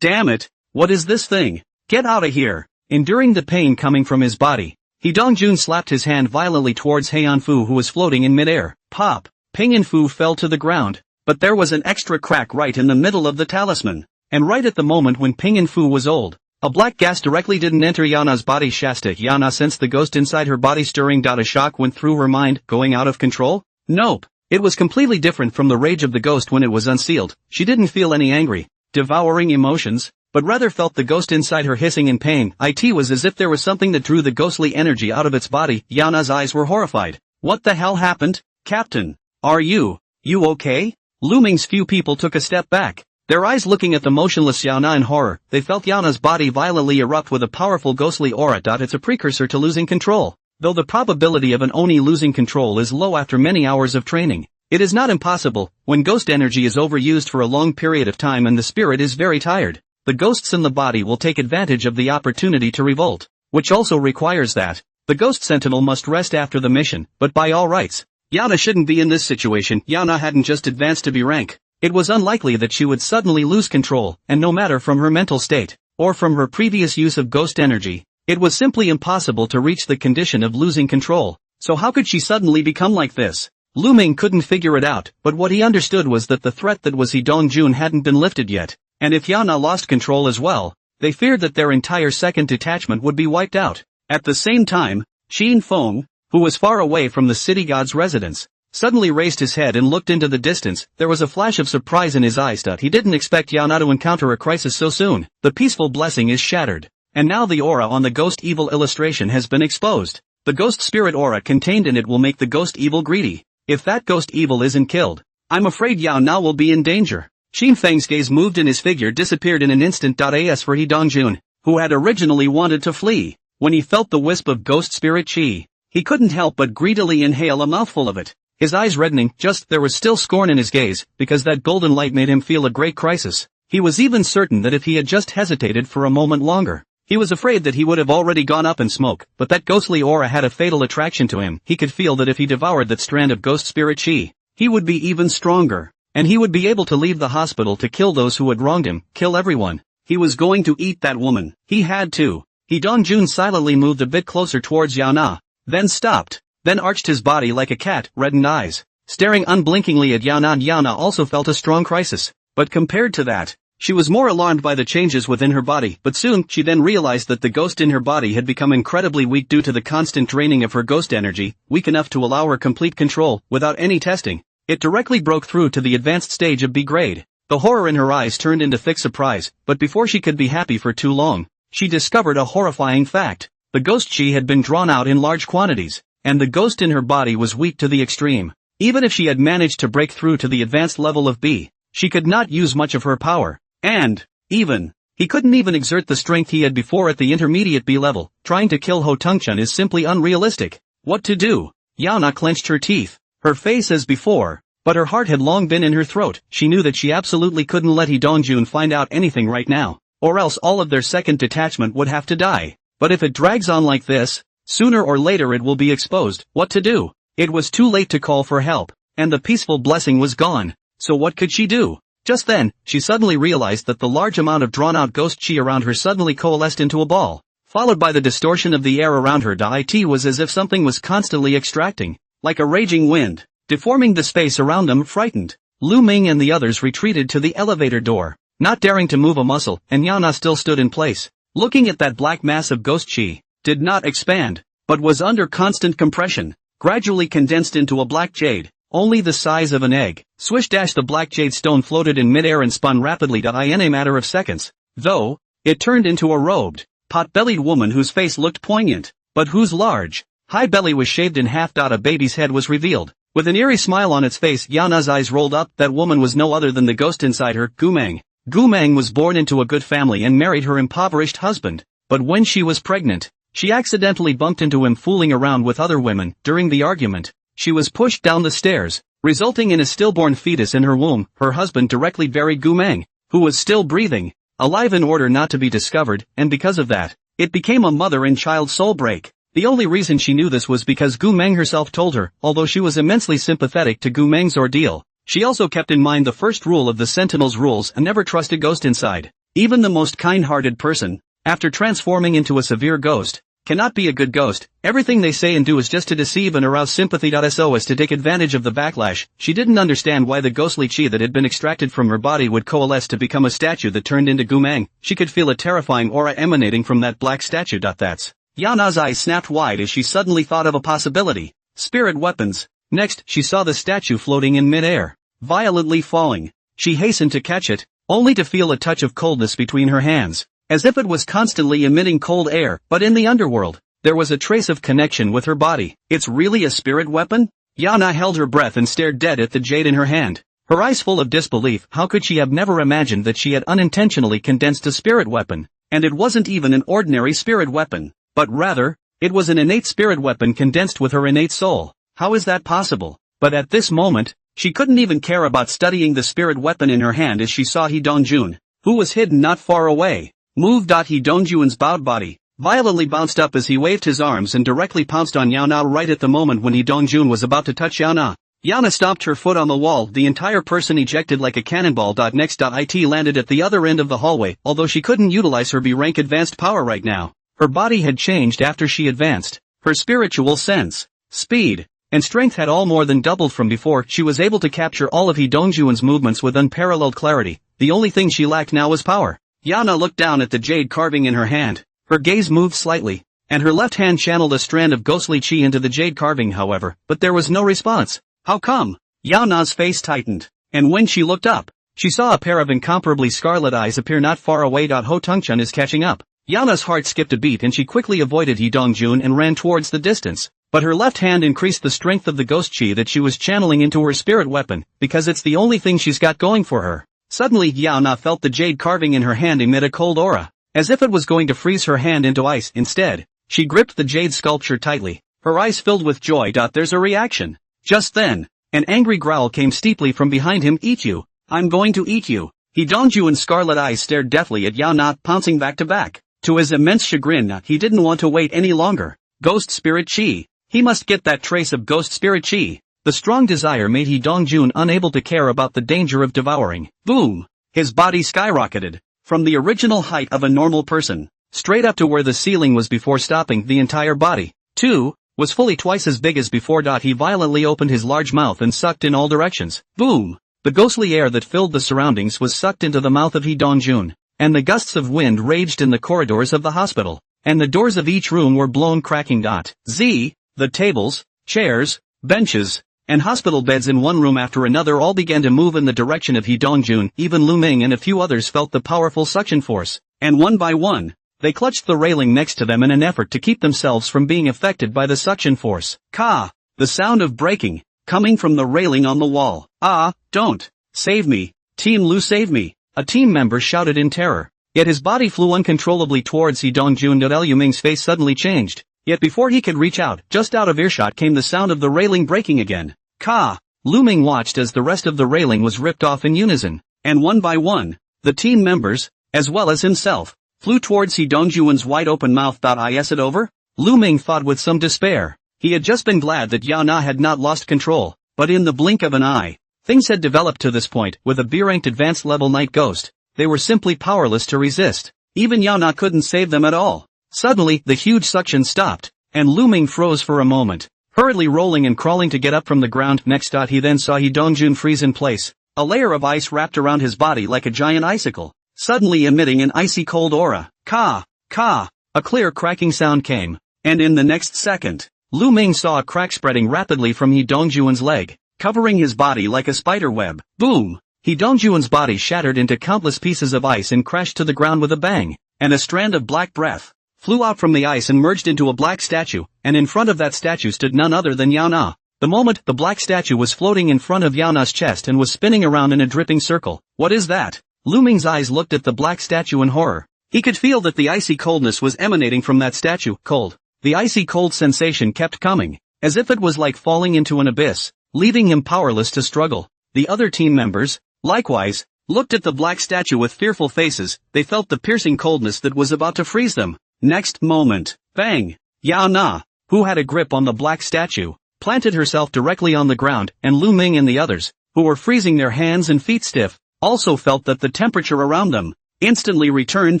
Damn it! What is this thing? Get out of here! Enduring the pain coming from his body, Dongjun slapped his hand violently towards Heian Fu, who was floating in midair. Pop! Pingan Fu fell to the ground, but there was an extra crack right in the middle of the talisman, and right at the moment when Pingan Fu was old, a black gas directly didn't enter Yana's body. Shasta. Yana sensed the ghost inside her body stirring. A shock went through her mind. Going out of control? Nope. It was completely different from the rage of the ghost when it was unsealed. She didn't feel any angry, devouring emotions, but rather felt the ghost inside her hissing in pain. It was as if there was something that drew the ghostly energy out of its body. Yana's eyes were horrified. What the hell happened? Captain, are you okay? Lu Ming's few people took a step back, their eyes looking at the motionless Yana in horror. They felt Yana's body violently erupt with a powerful ghostly aura. It's a precursor to losing control. Though the probability of an Oni losing control is low after many hours of training, it is not impossible. When ghost energy is overused for a long period of time and the spirit is very tired, the ghosts in the body will take advantage of the opportunity to revolt, which also requires that the ghost sentinel must rest after the mission. But by all rights, Yana shouldn't be in this situation. Yana hadn't just advanced to B rank. It was unlikely that she would suddenly lose control, and no matter from her mental state, or from her previous use of ghost energy, it was simply impossible to reach the condition of losing control. So how could she suddenly become like this? Lu Ming couldn't figure it out, but what he understood was that the threat that was Dongjun hadn't been lifted yet, and if Yana lost control as well, they feared that their entire second detachment would be wiped out. At the same time, Xin Feng, who was far away from the city god's residence, suddenly raised his head and looked into the distance. There was a flash of surprise in his eyes. He didn't expect Yana to encounter a crisis so soon. The peaceful blessing is shattered, and now the aura on the ghost evil illustration has been exposed. The ghost spirit aura contained in it will make the ghost evil greedy. If that ghost evil isn't killed, I'm afraid Yao now will be in danger. Xin Feng's gaze moved and his figure disappeared in an instant. As for Dongjun, who had originally wanted to flee, when he felt the wisp of ghost spirit chi, he couldn't help but greedily inhale a mouthful of it. His eyes reddening, there was still scorn in his gaze, because that golden light made him feel a great crisis. He was even certain that if he had just hesitated for a moment longer, he was afraid that he would have already gone up in smoke. But that ghostly aura had a fatal attraction to him. He could feel that if he devoured that strand of ghost spirit chi, he would be even stronger, and he would be able to leave the hospital to kill those who had wronged him, kill everyone. He was going to eat that woman. He had to. He Dongjun silently moved a bit closer towards Yaona, then stopped, then arched his body like a cat, reddened eyes. Staring unblinkingly at Yaona, Yaona also felt a strong crisis. But compared to that, she was more alarmed by the changes within her body, but soon she then realized that the ghost in her body had become incredibly weak due to the constant draining of her ghost energy, weak enough to allow her complete control, without any testing. It directly broke through to the advanced stage of B grade. The horror in her eyes turned into thick surprise, but before she could be happy for too long, she discovered a horrifying fact. The ghost chi had been drawn out in large quantities, and the ghost in her body was weak to the extreme. Even if she had managed to break through to the advanced level of B, she could not use much of her power, and, he couldn't even exert the strength he had before at the intermediate B level. Trying to kill Ho Tungchun is simply unrealistic. What to do? Yaona clenched her teeth, her face as before, but her heart had long been in her throat. She knew that she absolutely couldn't let He Dongjun find out anything right now, or else all of their second detachment would have to die. But if it drags on like this, sooner or later it will be exposed. What to do? It was too late to call for help, and the peaceful blessing was gone. So what could she do? Just then, she suddenly realized that the large amount of drawn-out ghost chi around her suddenly coalesced into a ball, followed by the distortion of the air around her. It was as if something was constantly extracting, like a raging wind, deforming the space around them. Frightened, Lu Ming and the others retreated to the elevator door, not daring to move a muscle, and Yaona still stood in place, looking at that black mass of ghost chi. Did not expand, but was under constant compression, gradually condensed into a black jade, only the size of an egg. Swish dash, the black jade stone floated in midair and spun rapidly. In a matter of seconds, though, it turned into a robed, pot-bellied woman whose face looked poignant, but whose large, high belly was shaved in half. A baby's head was revealed. With an eerie smile on its face, Yaona's eyes rolled up. That woman was no other than the ghost inside her, Gumeng. Gumeng was born into a good family and married her impoverished husband, but when she was pregnant, she accidentally bumped into him fooling around with other women. During the argument, she was pushed down the stairs, resulting in a stillborn fetus in her womb. Her husband directly buried Gumeng, who was still breathing, alive, in order not to be discovered, and because of that, it became a mother and child soul break. The only reason she knew this was because Gumeng herself told her. Although she was immensely sympathetic to Gumeng's ordeal, she also kept in mind the first rule of the Sentinel's rules and never trust a ghost inside. Even the most kind-hearted person, after transforming into a severe ghost, cannot be a good ghost. Everything they say and do is just to deceive and arouse sympathy. So as to take advantage of the backlash, she didn't understand why the ghostly chi that had been extracted from her body would coalesce to become a statue that turned into Gumeng. She could feel a terrifying aura emanating from that black statue. That's Yaona's eyes snapped wide as she suddenly thought of a possibility. Spirit weapons. Next, she saw the statue floating in mid-air, violently falling. She hastened to catch it, only to feel a touch of coldness between her hands, as if it was constantly emitting cold air. But in the underworld, there was a trace of connection with her body. It's really a spirit weapon? Yaona held her breath and stared dead at the jade in her hand, her eyes full of disbelief. How could she have never imagined that she had unintentionally condensed a spirit weapon? And it wasn't even an ordinary spirit weapon, but rather, it was an innate spirit weapon condensed with her innate soul. How is that possible? But at this moment, she couldn't even care about studying the spirit weapon in her hand as she saw He Dongjun, who was hidden not far away. Move. He Dongjun's bowed body violently bounced up as he waved his arms and directly pounced on Yaona right at the moment when He Dongjun was about to touch Yaona. Yaona stomped her foot on the wall, the entire person ejected like a cannonball. Next, it landed at the other end of the hallway. Although she couldn't utilize her B-rank advanced power right now, her body had changed after she advanced. Her spiritual sense, speed, and strength had all more than doubled from before. She was able to capture all of He Dongjun's movements with unparalleled clarity. The only thing she lacked now was power. Yaona looked down at the jade carving in her hand. Her gaze moved slightly, and her left hand channeled a strand of ghostly chi into the jade carving. However, but there was no response. How come? Yaona's face tightened, and when she looked up, she saw a pair of incomparably scarlet eyes appear not far away. Ho Tungchun is catching up. Yaona's heart skipped a beat and she quickly avoided He Dongjun and ran towards the distance. But her left hand increased the strength of the ghost chi that she was channeling into her spirit weapon, because it's the only thing she's got going for her. Suddenly Yaona felt the jade carving in her hand emit a cold aura, as if it was going to freeze her hand into ice. Instead, she gripped the jade sculpture tightly, her eyes filled with joy. There's a reaction. Just then, an angry growl came steeply from behind him. Eat you. I'm going to eat you. He Dongjun's scarlet eyes stared deathly at Yaona, pouncing back to back. To his immense chagrin, he didn't want to wait any longer. Ghost spirit chi. He must get that trace of ghost spirit chi. The strong desire made He Dongjun unable to care about the danger of devouring. Boom! His body skyrocketed. From the original height of a normal person, straight up to where the ceiling was before stopping. The entire body, too, was fully twice as big as before. He violently opened his large mouth and sucked in all directions. Boom! The ghostly air that filled the surroundings was sucked into the mouth of Hee Dong-jun, and the gusts of wind raged in the corridors of the hospital, and the doors of each room were blown cracking. The tables, chairs, benches, and hospital beds in one room after another all began to move in the direction of Hee Dong-jun. Even Lu Ming and a few others felt the powerful suction force, and one by one, they clutched the railing next to them in an effort to keep themselves from being affected by the suction force. Ka! The sound of breaking, coming from the railing on the wall. Ah, don't! Save me! Team Lu, save me! A team member shouted in terror. Yet his body flew uncontrollably towards Hee Dong-jun. Lu Ming's face suddenly changed. Yet before he could reach out, just out of earshot came the sound of the railing breaking again. Ka! Lu Ming watched as the rest of the railing was ripped off in unison, and one by one, the team members, as well as himself, flew towards Hee Dong-jun's wide-open mouth. Is it over? Lu Ming thought with some despair. He had just been glad that Yao Na had not lost control, but in the blink of an eye, things had developed to this point. With a B-ranked advanced level night ghost, they were simply powerless to resist. Even Yao Na couldn't save them at all. Suddenly, the huge suction stopped, and Lu Ming froze for a moment, hurriedly rolling and crawling to get up from the ground. Next, he then saw Hee Dong-jun freeze in place, a layer of ice wrapped around his body like a giant icicle, suddenly emitting an icy cold aura. Ka! Ka! A clear cracking sound came, and in the next second, Lu Ming saw a crack spreading rapidly from Hee Dong-jun's leg, covering his body like a spider web. Boom! Hee Dong-jun's body shattered into countless pieces of ice and crashed to the ground with a bang, and a strand of black breath flew out from the ice and merged into a black statue, and in front of that statue stood none other than Yao Na. The moment, the black statue was floating in front of Yao Na's chest and was spinning around in a dripping circle. What is that? Lu Ming's eyes looked at the black statue in horror. He could feel that the icy coldness was emanating from that statue. Cold. The icy cold sensation kept coming, as if it was like falling into an abyss, leaving him powerless to struggle. The other team members, likewise, looked at the black statue with fearful faces. They felt the piercing coldness that was about to freeze them. Next moment, bang! Yao Na, who had a grip on the black statue, planted herself directly on the ground, and Lu Ming and the others, who were freezing their hands and feet stiff, also felt that the temperature around them instantly returned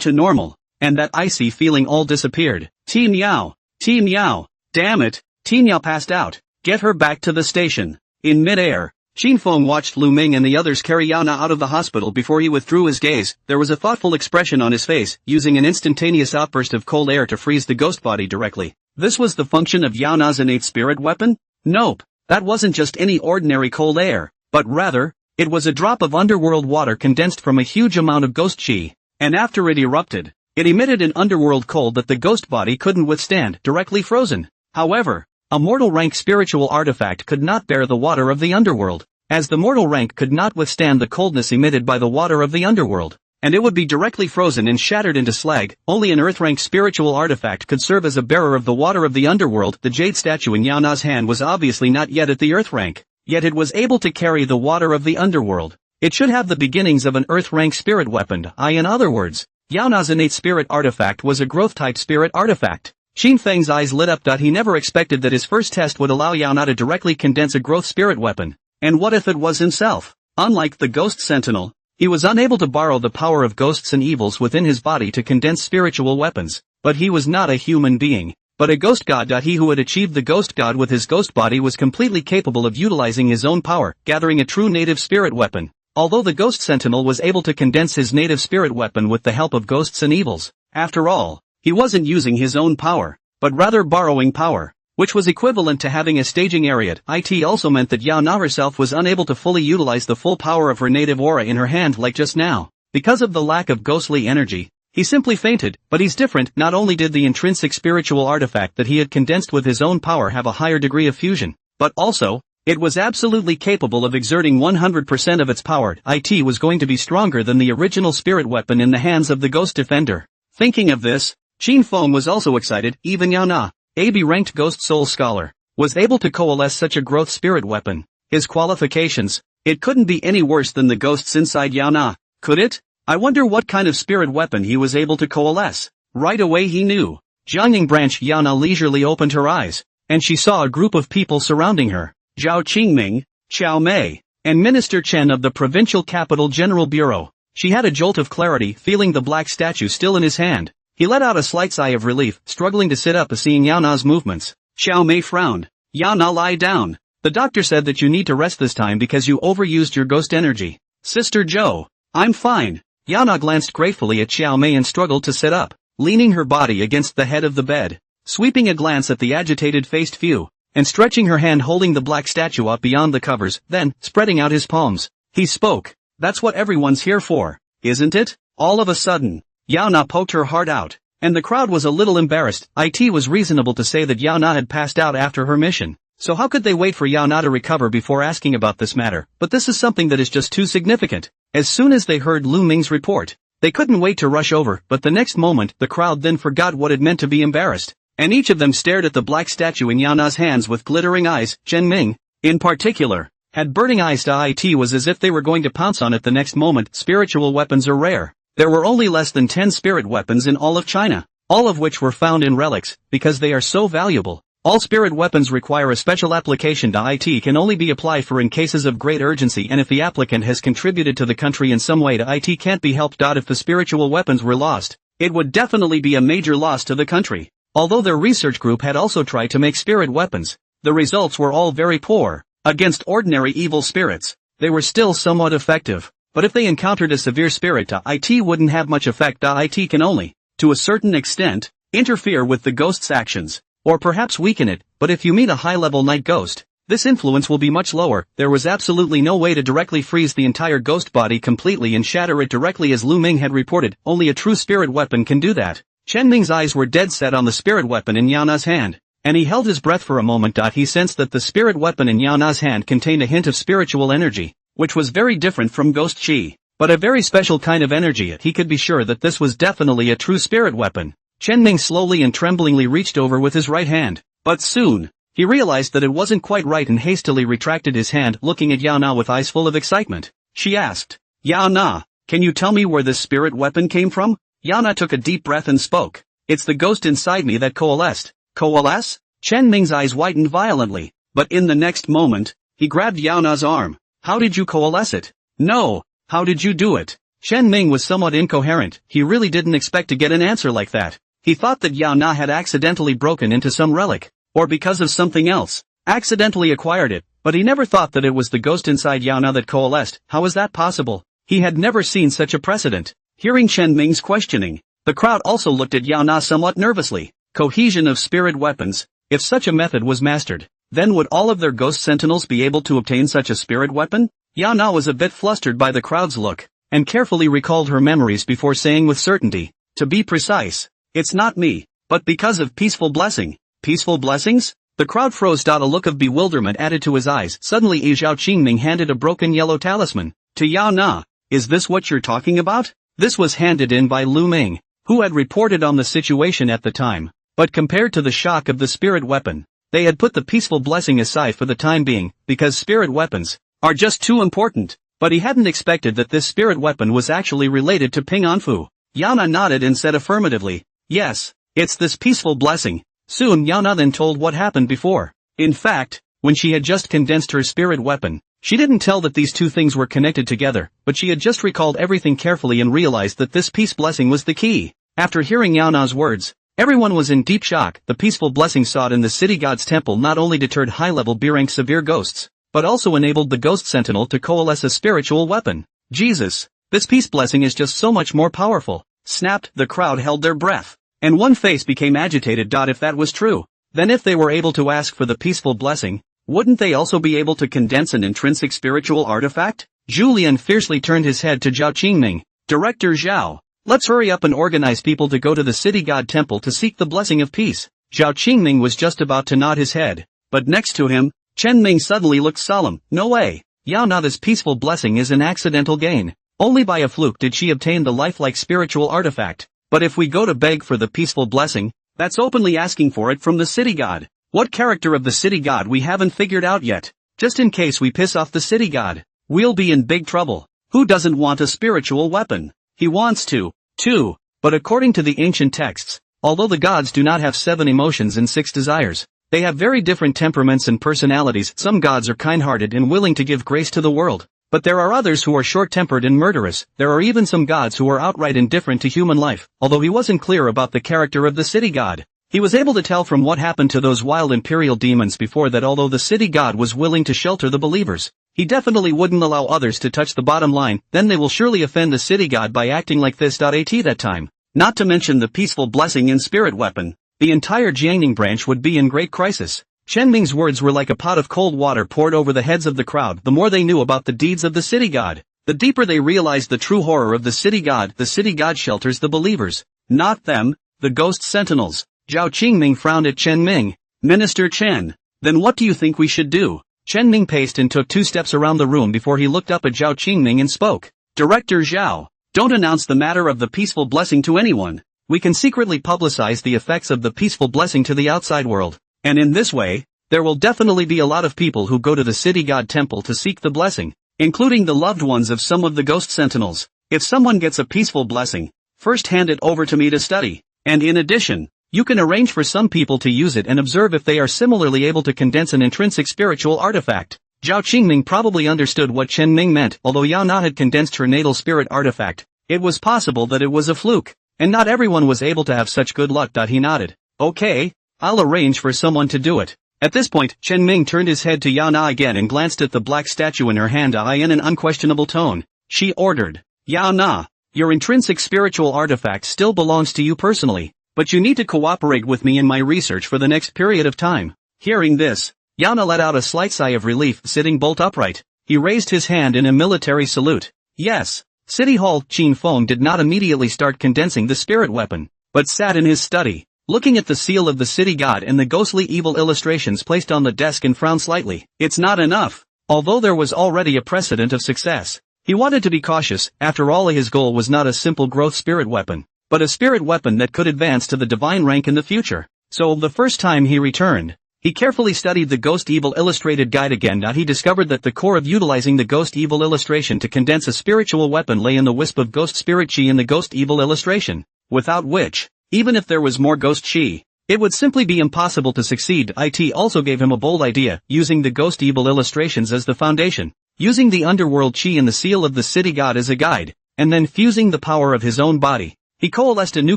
to normal, and that icy feeling all disappeared. Team Yao! Team Yao! Damn it! Team Yao passed out. Get her back to the station. In mid-air, Qin Feng watched Lu Ming and the others carry Yao Na out of the hospital before he withdrew his gaze. There was a thoughtful expression on his face, using an instantaneous outburst of cold air to freeze the ghost body directly. This was the function of Yao Na's innate spirit weapon? Nope, that wasn't just any ordinary cold air, but rather, it was a drop of underworld water condensed from a huge amount of ghost chi, and after it erupted, it emitted an underworld cold that the ghost body couldn't withstand, directly frozen. However, a mortal rank spiritual artifact could not bear the water of the underworld, as the mortal rank could not withstand the coldness emitted by the water of the underworld, and it would be directly frozen and shattered into slag. Only an earth rank spiritual artifact could serve as a bearer of the water of the underworld. The jade statue in Yao Na's hand was obviously not yet at the earth rank, yet it was able to carry the water of the underworld. It should have the beginnings of an earth rank spirit weapon. In other words, Yao Na's innate spirit artifact was a growth type spirit artifact. Qin Feng's eyes lit up. He never expected that his first test would allow Yao Na to directly condense a growth spirit weapon. And what if it was himself? Unlike the ghost sentinel, he was unable to borrow the power of ghosts and evils within his body to condense spiritual weapons. But he was not a human being, but a ghost god. He who had achieved the ghost god with his ghost body was completely capable of utilizing his own power, gathering a true native spirit weapon. Although the ghost sentinel was able to condense his native spirit weapon with the help of ghosts and evils, after all, he wasn't using his own power, but rather borrowing power, which was equivalent to having a staging area. It also meant that Yao Na herself was unable to fully utilize the full power of her native aura in her hand like just now. Because of the lack of ghostly energy, he simply fainted. But he's different. Not only did the intrinsic spiritual artifact that he had condensed with his own power have a higher degree of fusion, but also, it was absolutely capable of exerting 100% of its power. It was going to be stronger than the original spirit weapon in the hands of the ghost defender. Thinking of this, Qin Feng was also excited. Even Yao Na, a B-ranked ghost soul scholar, was able to coalesce such a growth spirit weapon. His qualifications, it couldn't be any worse than the ghosts inside Yao Na, could it? I wonder what kind of spirit weapon he was able to coalesce. Right away he knew. Jiangning branch. Yao Na leisurely opened her eyes, and she saw a group of people surrounding her. Zhao Qingming, Qiao Mei, and Minister Chen of the Provincial Capital General Bureau. She had a jolt of clarity, feeling the black statue still in his hand. He let out a slight sigh of relief, struggling to sit up as seeing Yao Na's movements. Xiao Mei frowned. Yao Na, lie down. The doctor said that you need to rest this time because you overused your ghost energy. Sister Joe. I'm fine. Yao Na glanced gratefully at Xiao Mei and struggled to sit up, leaning her body against the head of the bed. Sweeping a glance at the agitated-faced few, and stretching her hand holding the black statue up beyond the covers, then, spreading out his palms, he spoke. That's what everyone's here for, isn't it? All of a sudden, Yao Na poked her heart out, and the crowd was a little embarrassed. It was reasonable to say that Yao Na had passed out after her mission, so how could they wait for Yao Na to recover before asking about this matter? But this is something that is just too significant. As soon as they heard Lu Ming's report, they couldn't wait to rush over, but the next moment the crowd then forgot what it meant to be embarrassed, and each of them stared at the black statue in Yao Na's hands with glittering eyes. Chen Ming, in particular, had burning eyes. It was as if they were going to pounce on it the next moment. Spiritual weapons are rare. There were only less than 10 spirit weapons in all of China, all of which were found in relics, because they are so valuable. All spirit weapons require a special application. It can only be applied for in cases of great urgency, and if the applicant has contributed to the country in some way, it can't be helped. If the spiritual weapons were lost, it would definitely be a major loss to the country. Although their research group had also tried to make spirit weapons, the results were all very poor. Against ordinary evil spirits, they were still somewhat effective, but if they encountered a severe spirit, it wouldn't have much effect. It can only, to a certain extent, interfere with the ghost's actions, or perhaps weaken it, but if you meet a high-level night ghost, this influence will be much lower. There was absolutely no way to directly freeze the entire ghost body completely and shatter it directly as Lu Ming had reported. Only a true spirit weapon can do that. Chen Ming's eyes were dead set on the spirit weapon in Yao Na's hand, and he held his breath for a moment. He sensed that the spirit weapon in Yao Na's hand contained a hint of spiritual energy, which was very different from ghost chi, but a very special kind of energy. He could be sure that this was definitely a true spirit weapon. Chen Ming slowly and tremblingly reached over with his right hand, but soon, he realized that it wasn't quite right and hastily retracted his hand, looking at Yao Na with eyes full of excitement. She asked, Yao Na, can you tell me where this spirit weapon came from? Yao Na took a deep breath and spoke. It's the ghost inside me that coalesced. Coalesce? Chen Ming's eyes whitened violently, but in the next moment, he grabbed Yao Na's arm. How did you coalesce it? No, how did you do it? Chen Ming was somewhat incoherent. He really didn't expect to get an answer like that. He thought that Yao Na had accidentally broken into some relic, or because of something else, accidentally acquired it, but he never thought that it was the ghost inside Yao Na that coalesced. How is that possible? He had never seen such a precedent. Hearing Chen Ming's questioning, the crowd also looked at Yao Na somewhat nervously. Cohesion of spirit weapons. If such a method was mastered, then would all of their ghost sentinels be able to obtain such a spirit weapon? Yao Na was a bit flustered by the crowd's look, and carefully recalled her memories before saying with certainty, to be precise, it's not me, but because of peaceful blessing. Peaceful blessings? The crowd froze. A look of bewilderment added to his eyes. Suddenly Zhao Qingming handed a broken yellow talisman to Yao Na. Is this what you're talking about? This was handed in by Lu Ming, who had reported on the situation at the time, but compared to the shock of the spirit weapon, they had put the peaceful blessing aside for the time being, because spirit weapons are just too important. But he hadn't expected that this spirit weapon was actually related to Ping Anfu. Yao Na nodded and said affirmatively, yes, it's this peaceful blessing. Soon Yao Na then told what happened before. In fact, when she had just condensed her spirit weapon, she didn't tell that these two things were connected together, but she had just recalled everything carefully and realized that this peace blessing was the key. After hearing Yao Na's words, everyone was in deep shock. The peaceful blessing sought in the city god's temple not only deterred high-level B-rank severe ghosts, but also enabled the ghost sentinel to coalesce a spiritual weapon. Jesus, this peace blessing is just so much more powerful. Snapped. The crowd held their breath, and one face became agitated. If that was true, then if they were able to ask for the peaceful blessing, wouldn't they also be able to condense an intrinsic spiritual artifact? Julian fiercely turned his head to Zhao Qingming. Director Zhao, let's hurry up and organize people to go to the city god temple to seek the blessing of peace. Zhao Qingming was just about to nod his head, but next to him, Chen Ming suddenly looked solemn. No way. Yao Na's peaceful blessing is an accidental gain. Only by a fluke did she obtain the lifelike spiritual artifact. But if we go to beg for the peaceful blessing, that's openly asking for it from the city god. What character of the city god we haven't figured out yet? Just in case we piss off the city god, we'll be in big trouble. Who doesn't want a spiritual weapon? He wants to, too. But according to the ancient texts, although the gods do not have 7 emotions and 6 desires, they have very different temperaments and personalities. Some gods are kind-hearted and willing to give grace to the world, But there are others who are short-tempered and murderous. There are even some gods who are outright indifferent to human life, although he wasn't clear about the character of the city god. He was able to tell from what happened to those wild imperial demons before that although the city god was willing to shelter the believers, he definitely wouldn't allow others to touch the bottom line. Then they will surely offend the city god by acting like this. At that time. Not to mention the peaceful blessing in spirit weapon. The entire Jiangning branch would be in great crisis. Chen Ming's words were like a pot of cold water poured over the heads of the crowd. The more they knew about the deeds of the city god, the deeper they realized the true horror of the city god. The city god shelters the believers, not them, the ghost sentinels. Zhao Qingming frowned at Chen Ming. Minister Chen, then what do you think we should do? Chen Ming paced and took 2 steps around the room before he looked up at Zhao Qingming and spoke. Director Zhao, don't announce the matter of the peaceful blessing to anyone. We can secretly publicize the effects of the peaceful blessing to the outside world. And in this way, there will definitely be a lot of people who go to the city god temple to seek the blessing, including the loved ones of some of the ghost sentinels. If someone gets a peaceful blessing, first hand it over to me to study. And in addition, you can arrange for some people to use it and observe if they are similarly able to condense an intrinsic spiritual artifact. Zhao Qingming probably understood what Chen Ming meant. Although Yao Na had condensed her natal spirit artifact, it was possible that it was a fluke, and not everyone was able to have such good luck. He nodded. Okay, I'll arrange for someone to do it. At this point, Chen Ming turned his head to Yao Na again and glanced at the black statue in her hand. In an unquestionable tone, she ordered, Yao Na, your intrinsic spiritual artifact still belongs to you personally, but you need to cooperate with me in my research for the next period of time. Hearing this, Yao Na let out a slight sigh of relief. Sitting bolt upright, he raised his hand in a military salute. Yes. City Hall. Qin Feng did not immediately start condensing the spirit weapon, but sat in his study, looking at the seal of the city god and the ghostly evil illustrations placed on the desk and frowned slightly. It's not enough. Although there was already a precedent of success, he wanted to be cautious. After all, his goal was not a simple growth spirit weapon, but a spirit weapon that could advance to the divine rank in the future. So the first time he returned, he carefully studied the Ghost Evil Illustrated Guide again. He discovered that the core of utilizing the Ghost Evil illustration to condense a spiritual weapon lay in the wisp of Ghost Spirit Chi in the Ghost Evil illustration, without which, even if there was more Ghost Chi, it would simply be impossible to succeed. It also gave him a bold idea, using the Ghost Evil illustrations as the foundation, using the Underworld Chi and the seal of the city god as a guide, and then fusing the power of his own body. He coalesced a new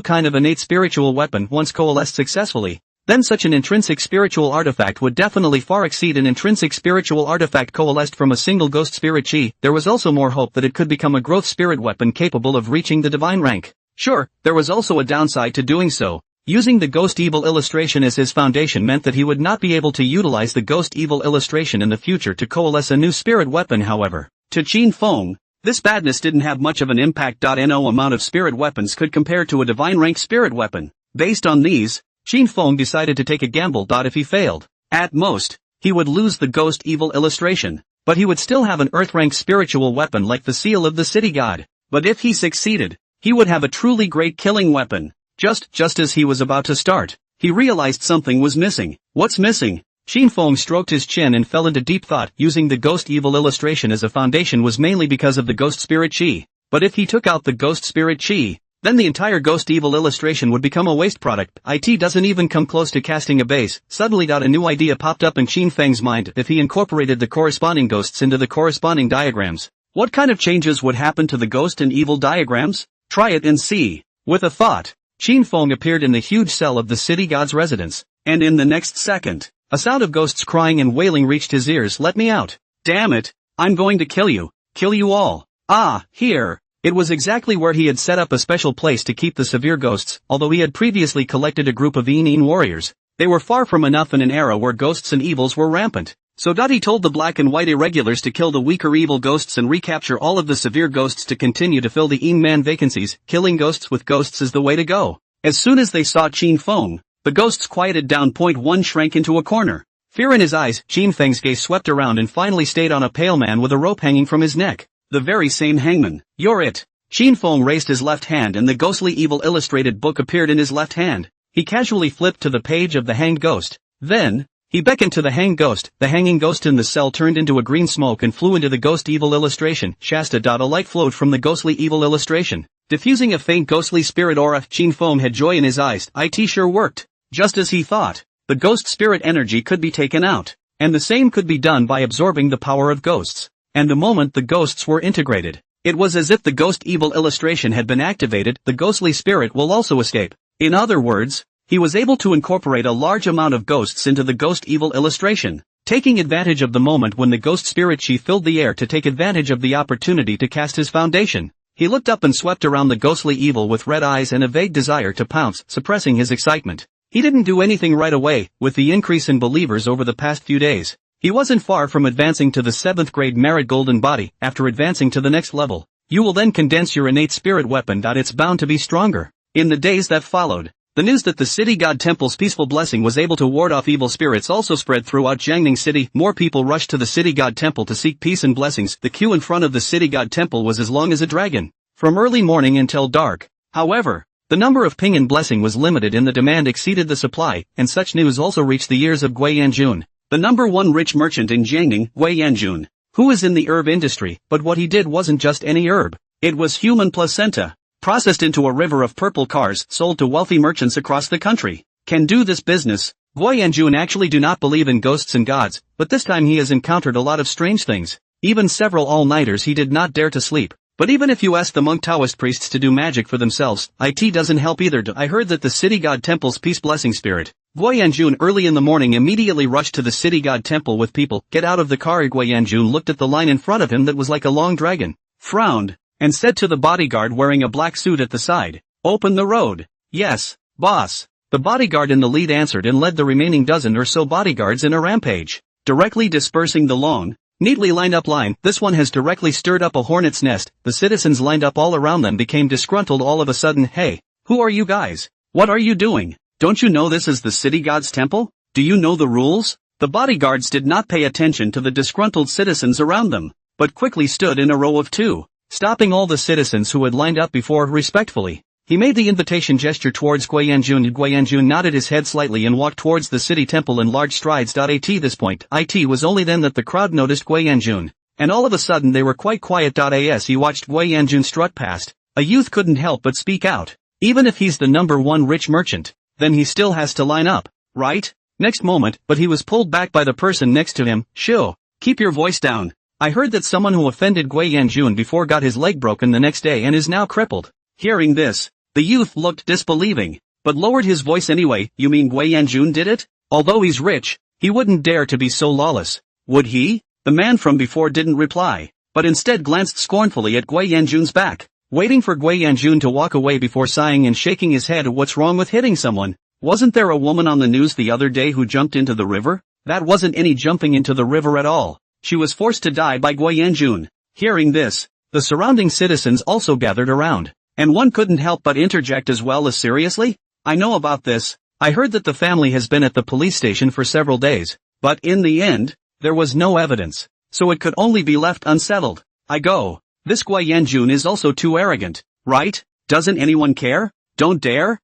kind of innate spiritual weapon. Once coalesced successfully, then such an intrinsic spiritual artifact would definitely far exceed an intrinsic spiritual artifact coalesced from a single ghost spirit chi. There was also more hope that it could become a growth spirit weapon capable of reaching the divine rank. Sure, there was also a downside to doing so. Using the Ghost Evil illustration as his foundation meant that he would not be able to utilize the Ghost Evil illustration in the future to coalesce a new spirit weapon. However, to Qin Feng, this badness didn't have much of an impact. No amount of spirit weapons could compare to a divine rank spirit weapon. Based on these, Qin Feng decided to take a gamble. If he failed, at most, he would lose the Ghost Evil illustration, but he would still have an earth-rank spiritual weapon like the seal of the city god. But if he succeeded, he would have a truly great killing weapon. Just as he was about to start, he realized something was missing. What's missing? Qin Feng stroked his chin and fell into deep thought. Using the Ghost Evil illustration as a foundation was mainly because of the Ghost Spirit Chi. But if he took out the Ghost Spirit Chi, then the entire Ghost Evil illustration would become a waste product. It doesn't even come close to casting a base. Suddenly, a new idea popped up in Qin Feng's mind. If he incorporated the corresponding ghosts into the corresponding diagrams, what kind of changes would happen to the ghost and evil diagrams? Try it and see. With a thought, Qin Feng appeared in the huge cell of the city god's residence, and in the next second, a sound of ghosts crying and wailing reached his ears. Let me out. Damn it, I'm going to kill you all. Ah, here. It was exactly where he had set up a special place to keep the severe ghosts. Although he had previously collected a group of Yin warriors, they were far from enough in an era where ghosts and evils were rampant. So he told the black and white irregulars to kill the weaker evil ghosts and recapture all of the severe ghosts to continue to fill the Yin man vacancies. Killing ghosts with ghosts is the way to go. As soon as they saw Qin Feng, the ghosts quieted down. One shrank into a corner. Fear in his eyes, Qin Feng's gaze swept around and finally stayed on a pale man with a rope hanging from his neck. The very same hangman. You're it. Qin Feng raised his left hand and the Ghostly Evil Illustrated book appeared in his left hand. He casually flipped to the page of the hanged ghost. Then, he beckoned to the hanged ghost. The hanging ghost in the cell turned into a green smoke and flew into the Ghost Evil illustration. Shasta. A light flowed from the Ghostly Evil illustration, diffusing a faint ghostly spirit aura. Qin Feng had joy in his eyes. It sure worked. Just as he thought, the ghost spirit energy could be taken out, and the same could be done by absorbing the power of ghosts. and the moment the ghosts were integrated, it was as if the ghost evil illustration had been activated. The ghostly spirit will also escape. In other words, he was able to incorporate a large amount of ghosts into the ghost evil illustration, taking advantage of the moment when the ghost spirit chi filled the air to take advantage of the opportunity to cast his foundation. He looked up and swept around the ghostly evil with red eyes and a vague desire to pounce, suppressing his excitement. He didn't do anything right away. With the increase in believers over the past few days, he wasn't far from advancing to the 7th grade merit golden body. After advancing to the next level, you will then condense your innate spirit weapon. It's bound to be stronger. In the days that followed, the news that the city god temple's peaceful blessing was able to ward off evil spirits also spread throughout Jiangning City. More people rushed to the city god temple to seek peace and blessings. The queue in front of the city god temple was as long as a dragon, from early morning until dark. However, the number of ping and blessing was limited and the demand exceeded the supply, and such news also reached the ears of Gui Yanjun, the number one rich merchant in Jiangning. Gui Yanjun, who is in the herb industry, but what he did wasn't just any herb. It was human placenta, processed into a river of purple cars, sold to wealthy merchants across the country. Can do this business. Gui Yanjun actually do not believe in ghosts and gods, but this time he has encountered a lot of strange things. Even several all-nighters he did not dare to sleep. But even if you ask the monk Taoist priests to do magic for themselves, it doesn't help either. I heard that the city god temple's peace blessing spirit. Gui Yanjun early in the morning immediately rushed to the city god temple with people. Get out of the car. Gui Yanjun looked at the line in front of him that was like a long dragon, frowned, and said to the bodyguard wearing a black suit at the side, "Open the road." "Yes, boss." The bodyguard in the lead answered and led the remaining dozen or so bodyguards in a rampage, directly dispersing the long, neatly lined up line. This one has directly stirred up a hornet's nest. The citizens lined up all around them became disgruntled all of a sudden. "Hey, who are you guys? What are you doing? Don't you know this is the city god's temple? Do you know the rules?" The bodyguards did not pay attention to the disgruntled citizens around them, but quickly stood in a row of two, stopping all the citizens who had lined up before respectfully. He made the invitation gesture towards Gui Yanjun. Gui Yanjun nodded his head slightly and walked towards the city temple in large strides. At this point, it was only then that the crowd noticed Gui Yanjun, and all of a sudden they were quite quiet. As he watched Gui Yanjun strut past, a youth couldn't help but speak out. Even if he's the number one rich merchant, then he still has to line up, right? Next moment, but he was pulled back by the person next to him. "Shoo, keep your voice down. I heard that someone who offended Gui Yanjun before got his leg broken the next day and is now crippled." Hearing this, the youth looked disbelieving, but lowered his voice anyway. "You mean Gui Yanjun did it? Although he's rich, he wouldn't dare to be so lawless, would he?" The man from before didn't reply, but instead glanced scornfully at Gui Yanjun's back, waiting for Gui Yanjun to walk away before sighing and shaking his head. "What's wrong with hitting someone? Wasn't there a woman on the news the other day who jumped into the river?" "That wasn't any jumping into the river at all. She was forced to die by Gui Yanjun." Hearing this, the surrounding citizens also gathered around, and one couldn't help but interject as well. "Seriously? I know about this. I heard that the family has been at the police station for several days, but in the end, there was no evidence, so it could only be left unsettled. This Gui Yanjun is also too arrogant, right? Doesn't anyone care? Don't dare?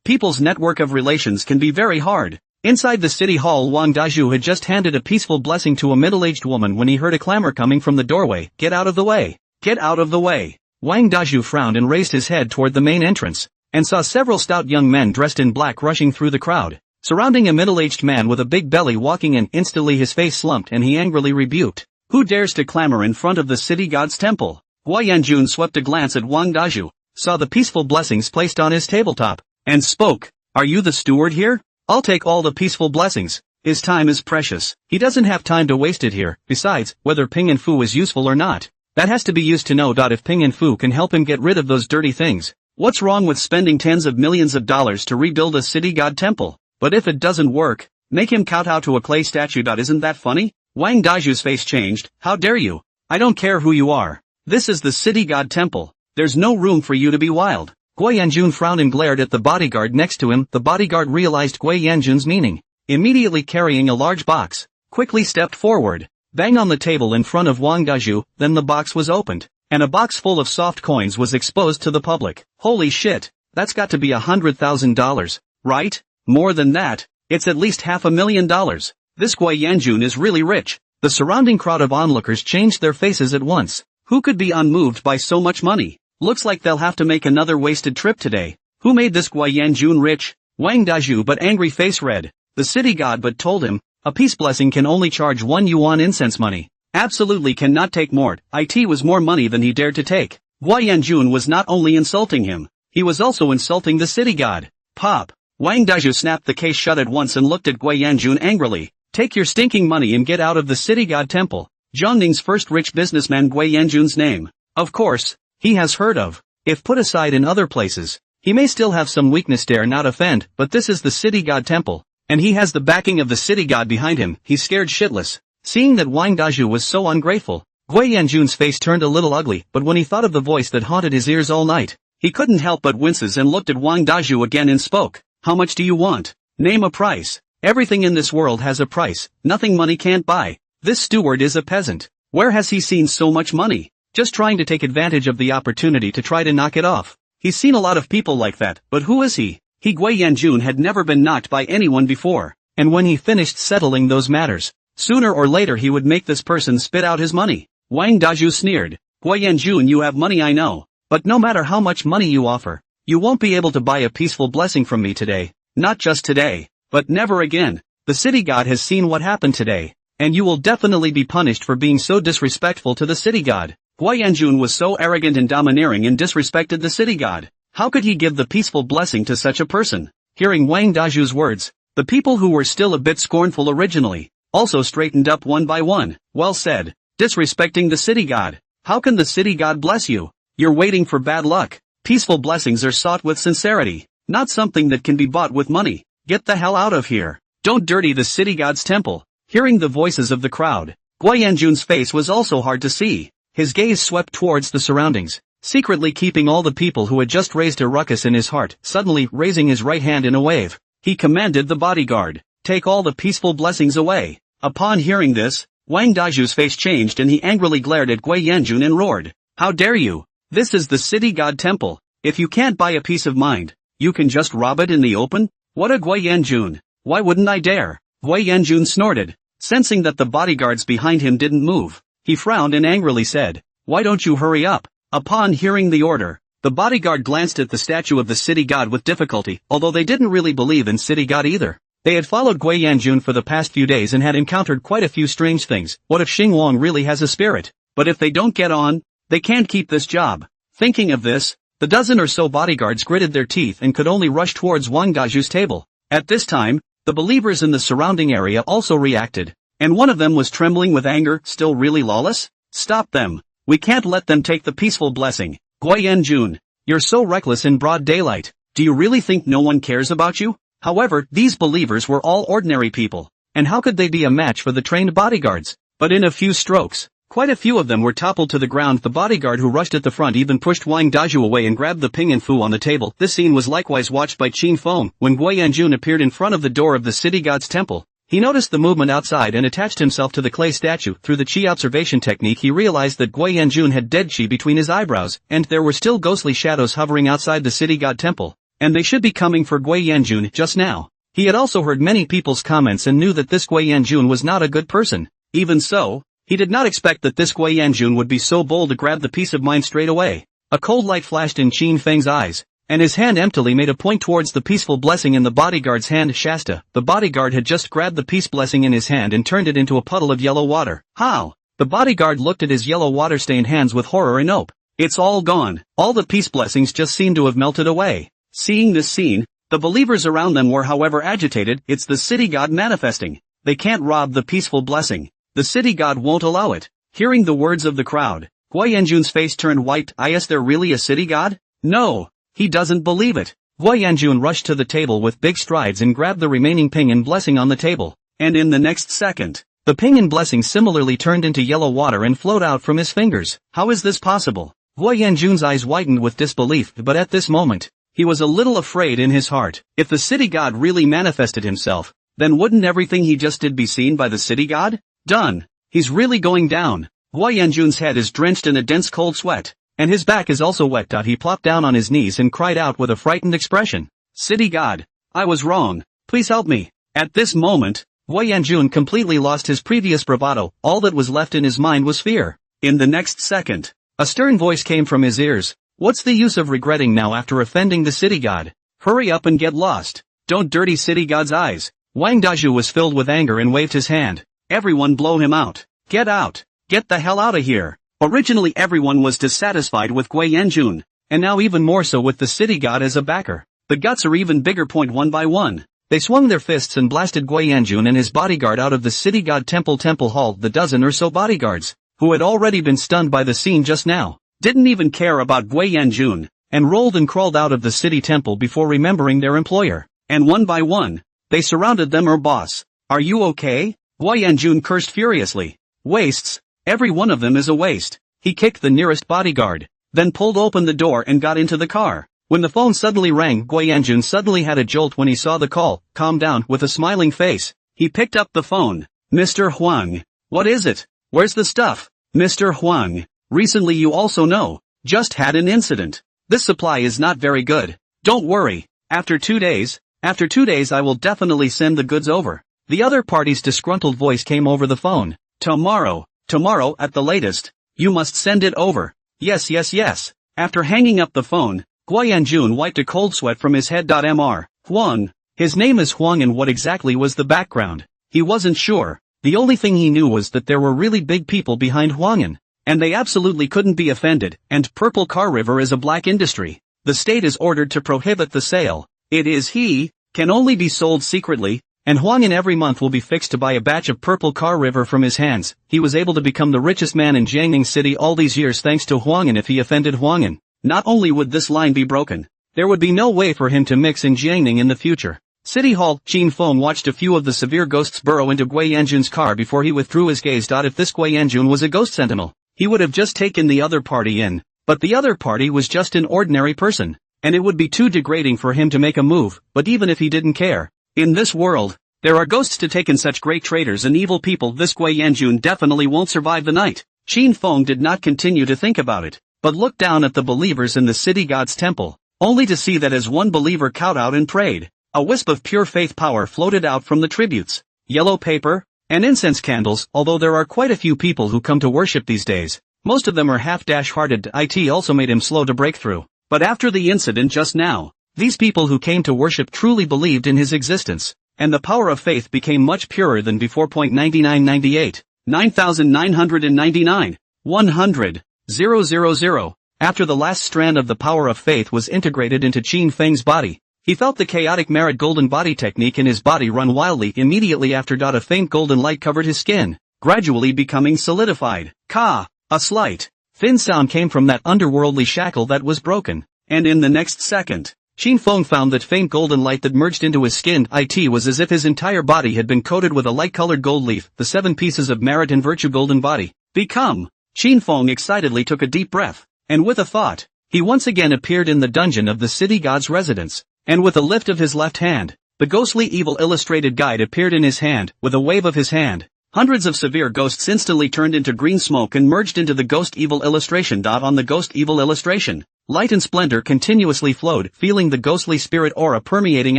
People's network of relations can be very hard." Inside the city hall, Wang Daju had just handed a peaceful blessing to a middle-aged woman when he heard a clamor coming from the doorway. "Get out of the way! Get out of the way!" Wang Daju frowned and raised his head toward the main entrance, and saw several stout young men dressed in black rushing through the crowd, surrounding a middle-aged man with a big belly walking in. Instantly his face slumped and he angrily rebuked, "Who dares to clamor in front of the city god's temple?" Gui Yanjun swept a glance at Wang Daju, saw the peaceful blessings placed on his tabletop, and spoke, "Are you the steward here? I'll take all the peaceful blessings. His time is precious. He doesn't have time to waste it here. Besides, whether Ping and Fu is useful or not, that has to be used to know. If Ping and Fu can help him get rid of those dirty things, what's wrong with spending tens of millions of dollars to rebuild a city god temple? But if it doesn't work, make him kowtow to a clay statue. Isn't that funny?" Wang Daju's face changed. "How dare you? I don't care who you are. This is the city god temple. There's no room for you to be wild." Gui Yanjun frowned and glared at the bodyguard next to him. The bodyguard realized Gui Yanjun's meaning. Immediately carrying a large box, quickly stepped forward, bang on the table in front of Wang Daju. Then the box was opened, and a box full of soft coins was exposed to the public. "Holy shit, that's got to be $100,000, right? More than that, it's at least $500,000. This Gui Yanjun is really rich." The surrounding crowd of onlookers changed their faces at once. Who could be unmoved by so much money? Looks like they'll have to make another wasted trip today. Who made this Gui Yanjun rich? Wang Daju but angry face red. The city god but told him, a peace blessing can only charge 1 yuan incense money. Absolutely cannot take more. It was more money than he dared to take. Guo Yanjun was not only insulting him, he was also insulting the city god. Pop! Wang Daju snapped the case shut at once and looked at Guo Yanjun angrily. Take your stinking money and get out of the city god temple. Jiangning's first rich businessman Guo Yanjun's name. Of course, he has heard of. If put aside in other places, he may still have some weakness dare not offend, but this is the city god temple, and he has the backing of the city god behind him. He's scared shitless. Seeing that Wang Daju was so ungrateful, Guo Yanjun's face turned a little ugly, but when he thought of the voice that haunted his ears all night, he couldn't help but winces and looked at Wang Daju again and spoke. How much do you want? Name a price. Everything in this world has a price, nothing money can't buy. This steward is a peasant. Where has he seen so much money? Just trying to take advantage of the opportunity to try to knock it off. He's seen a lot of people like that, but who is he? Guo Yanjun had never been knocked by anyone before, and when he finished settling those matters, sooner or later he would make this person spit out his money. Wang Daju sneered. Guo Yanjun, you have money, I know, but no matter how much money you offer, you won't be able to buy a peaceful blessing from me today. Not just today, but never again. The city god has seen what happened today, and you will definitely be punished for being so disrespectful to the city god. Guo Yanjun was so arrogant and domineering and disrespected the city god. How could he give the peaceful blessing to such a person? Hearing Wang Daju's words, the people who were still a bit scornful originally, also straightened up one by one. Well said. Disrespecting the city god. How can the city god bless you? You're waiting for bad luck. Peaceful blessings are sought with sincerity, not something that can be bought with money. Get the hell out of here. Don't dirty the city god's temple. Hearing the voices of the crowd, Guo Yanjun's face was also hard to see. His gaze swept towards the surroundings, secretly keeping all the people who had just raised a ruckus in his heart. Suddenly raising his right hand in a wave, he commanded the bodyguard, take all the peaceful blessings away. Upon hearing this, Wang Daju's face changed and he angrily glared at Guo Yanjun and roared, how dare you? This is the city god temple. If you can't buy a peace of mind, you can just rob it in the open? What a Guo Yanjun! Why wouldn't I dare? Guo Yanjun snorted, sensing that the bodyguards behind him didn't move. He frowned and angrily said, why don't you hurry up? Upon hearing the order, the bodyguard glanced at the statue of the city god with difficulty, although they didn't really believe in city god either. They had followed Guo Yanjun for the past few days and had encountered quite a few strange things. What if Xing Wang really has a spirit? But if they don't get on, they can't keep this job. Thinking of this, the dozen or so bodyguards gritted their teeth and could only rush towards Wang Daju's table. At this time, the believers in the surrounding area also reacted, and one of them was trembling with anger. Still really lawless? Stop them. We can't let them take the peaceful blessing. Guo Yanjun, you're so reckless in broad daylight. Do you really think no one cares about you? However, these believers were all ordinary people, and how could they be a match for the trained bodyguards? But in a few strokes, quite a few of them were toppled to the ground. The bodyguard who rushed at the front even pushed Wang Daju away and grabbed the ping and fu on the table. This scene was likewise watched by Qin Feng. When Guo Yanjun appeared in front of the door of the city god's temple, he noticed the movement outside and attached himself to the clay statue. Through the qi observation technique he realized that Guo Yanjun had dead qi between his eyebrows, and there were still ghostly shadows hovering outside the city god temple, and they should be coming for Guo Yanjun just now. He had also heard many people's comments and knew that this Guo Yanjun was not a good person. Even so, he did not expect that this Guo Yanjun would be so bold to grab the peace of mind straight away. A cold light flashed in Qin Feng's eyes, and his hand emptily made a point towards the peaceful blessing in the bodyguard's hand. Shasta, the bodyguard, had just grabbed the peace blessing in his hand and turned it into a puddle of yellow water. How? The bodyguard looked at his yellow water-stained hands with horror and nope. It's all gone. All the peace blessings just seemed to have melted away. Seeing this scene, the believers around them were however agitated. It's the city god manifesting. They can't rob the peaceful blessing. The city god won't allow it. Hearing the words of the crowd, Guo Yanjun's face turned white. Is there really a city god? No. He doesn't believe it. Guo Yanjun rushed to the table with big strides and grabbed the remaining ping and blessing on the table, and in the next second, the ping and blessing similarly turned into yellow water and flowed out from his fingers. How is this possible? Guo Yanjun's eyes widened with disbelief, but at this moment, he was a little afraid in his heart. If the city god really manifested himself, then wouldn't everything he just did be seen by the city god? Done. He's really going down. Guo Yanjun's head is drenched in a dense cold sweat, and his back is also wet. He plopped down on his knees and cried out with a frightened expression. City god, I was wrong. Please help me. At this moment, Guo Yanjun completely lost his previous bravado. All that was left in his mind was fear. In the next second, a stern voice came from his ears. What's the use of regretting now after offending the city god? Hurry up and get lost. Don't dirty city god's eyes. Wang Daju was filled with anger and waved his hand. Everyone blow him out. Get out. Get the hell out of here. Originally everyone was dissatisfied with Gui Yanjun, and now even more so with the city god as a backer. The guts are even bigger. One by one, they swung their fists and blasted Gui Yanjun and his bodyguard out of the city god temple hall. The dozen or so bodyguards, who had already been stunned by the scene just now, didn't even care about Gui Yanjun, and rolled and crawled out of the city temple before remembering their employer. And one by one, they surrounded them. Boss, are you okay? Gui Yanjun cursed furiously. Wastes. Every one of them is a waste. He kicked the nearest bodyguard, then pulled open the door and got into the car. When the phone suddenly rang, Gui Yanjun suddenly had a jolt when he saw the call. Calm down. With a smiling face, he picked up the phone. Mr. Huang. What is it? Where's the stuff? Mr. Huang, recently you also know, just had an incident. This supply is not very good. Don't worry, after 2 days I will definitely send the goods over. The other party's disgruntled voice came over the phone. Tomorrow at the latest, you must send it over. Yes. After hanging up the phone, Gui Yanjun wiped a cold sweat from his head. Mr. Huang. His name is Huang, and what exactly was the background? He wasn't sure. The only thing he knew was that there were really big people behind Huang'an, and they absolutely couldn't be offended, and Purple Car River is a black industry. The state is ordered to prohibit the sale. Can only be sold secretly, and Huang'an every month will be fixed to buy a batch of Purple Car River from his hands. He was able to become the richest man in Jiangning City all these years thanks to Huang'an. If he offended Huang'an, not only would this line be broken, there would be no way for him to mix in Jiangning in the future. City Hall. Qin Feng watched a few of the severe ghosts burrow into Gui Yanjun's car before he withdrew his gaze. If this Gui Yanjun was a ghost sentinel, he would have just taken the other party in, but the other party was just an ordinary person, and it would be too degrading for him to make a move. But even if he didn't care, in this world, there are ghosts to take in such great traitors and evil people. This Gui Yanjun definitely won't survive the night. Qin Feng did not continue to think about it, but looked down at the believers in the city god's temple, only to see that as one believer kowtowed and prayed, a wisp of pure faith power floated out from the tributes, yellow paper, and incense candles. Although there are quite a few people who come to worship these days, most of them are half-hearted. It also made him slow to break through. But after the incident just now, these people who came to worship truly believed in his existence, and the power of faith became much purer than before. 9998, 9999, 100, 000. After the last strand of the power of faith was integrated into Qin Feng's body, he felt the chaotic merit golden body technique in his body run wildly. Immediately after, a faint golden light covered his skin, gradually becoming solidified. A slight, thin sound came from that underworldly shackle that was broken, and in the next second, Qin Feng found that faint golden light that merged into his skin. It was as if his entire body had been coated with a light-colored gold leaf. The 7 pieces of merit and virtue golden body. Become. Qin Feng excitedly took a deep breath, and with a thought, he once again appeared in the dungeon of the city god's residence. And with a lift of his left hand, the ghostly evil illustrated guide appeared in his hand. With a wave of his hand, hundreds of severe ghosts instantly turned into green smoke and merged into the ghost evil illustration. On the ghost evil illustration, light and splendor continuously flowed, feeling the ghostly spirit aura permeating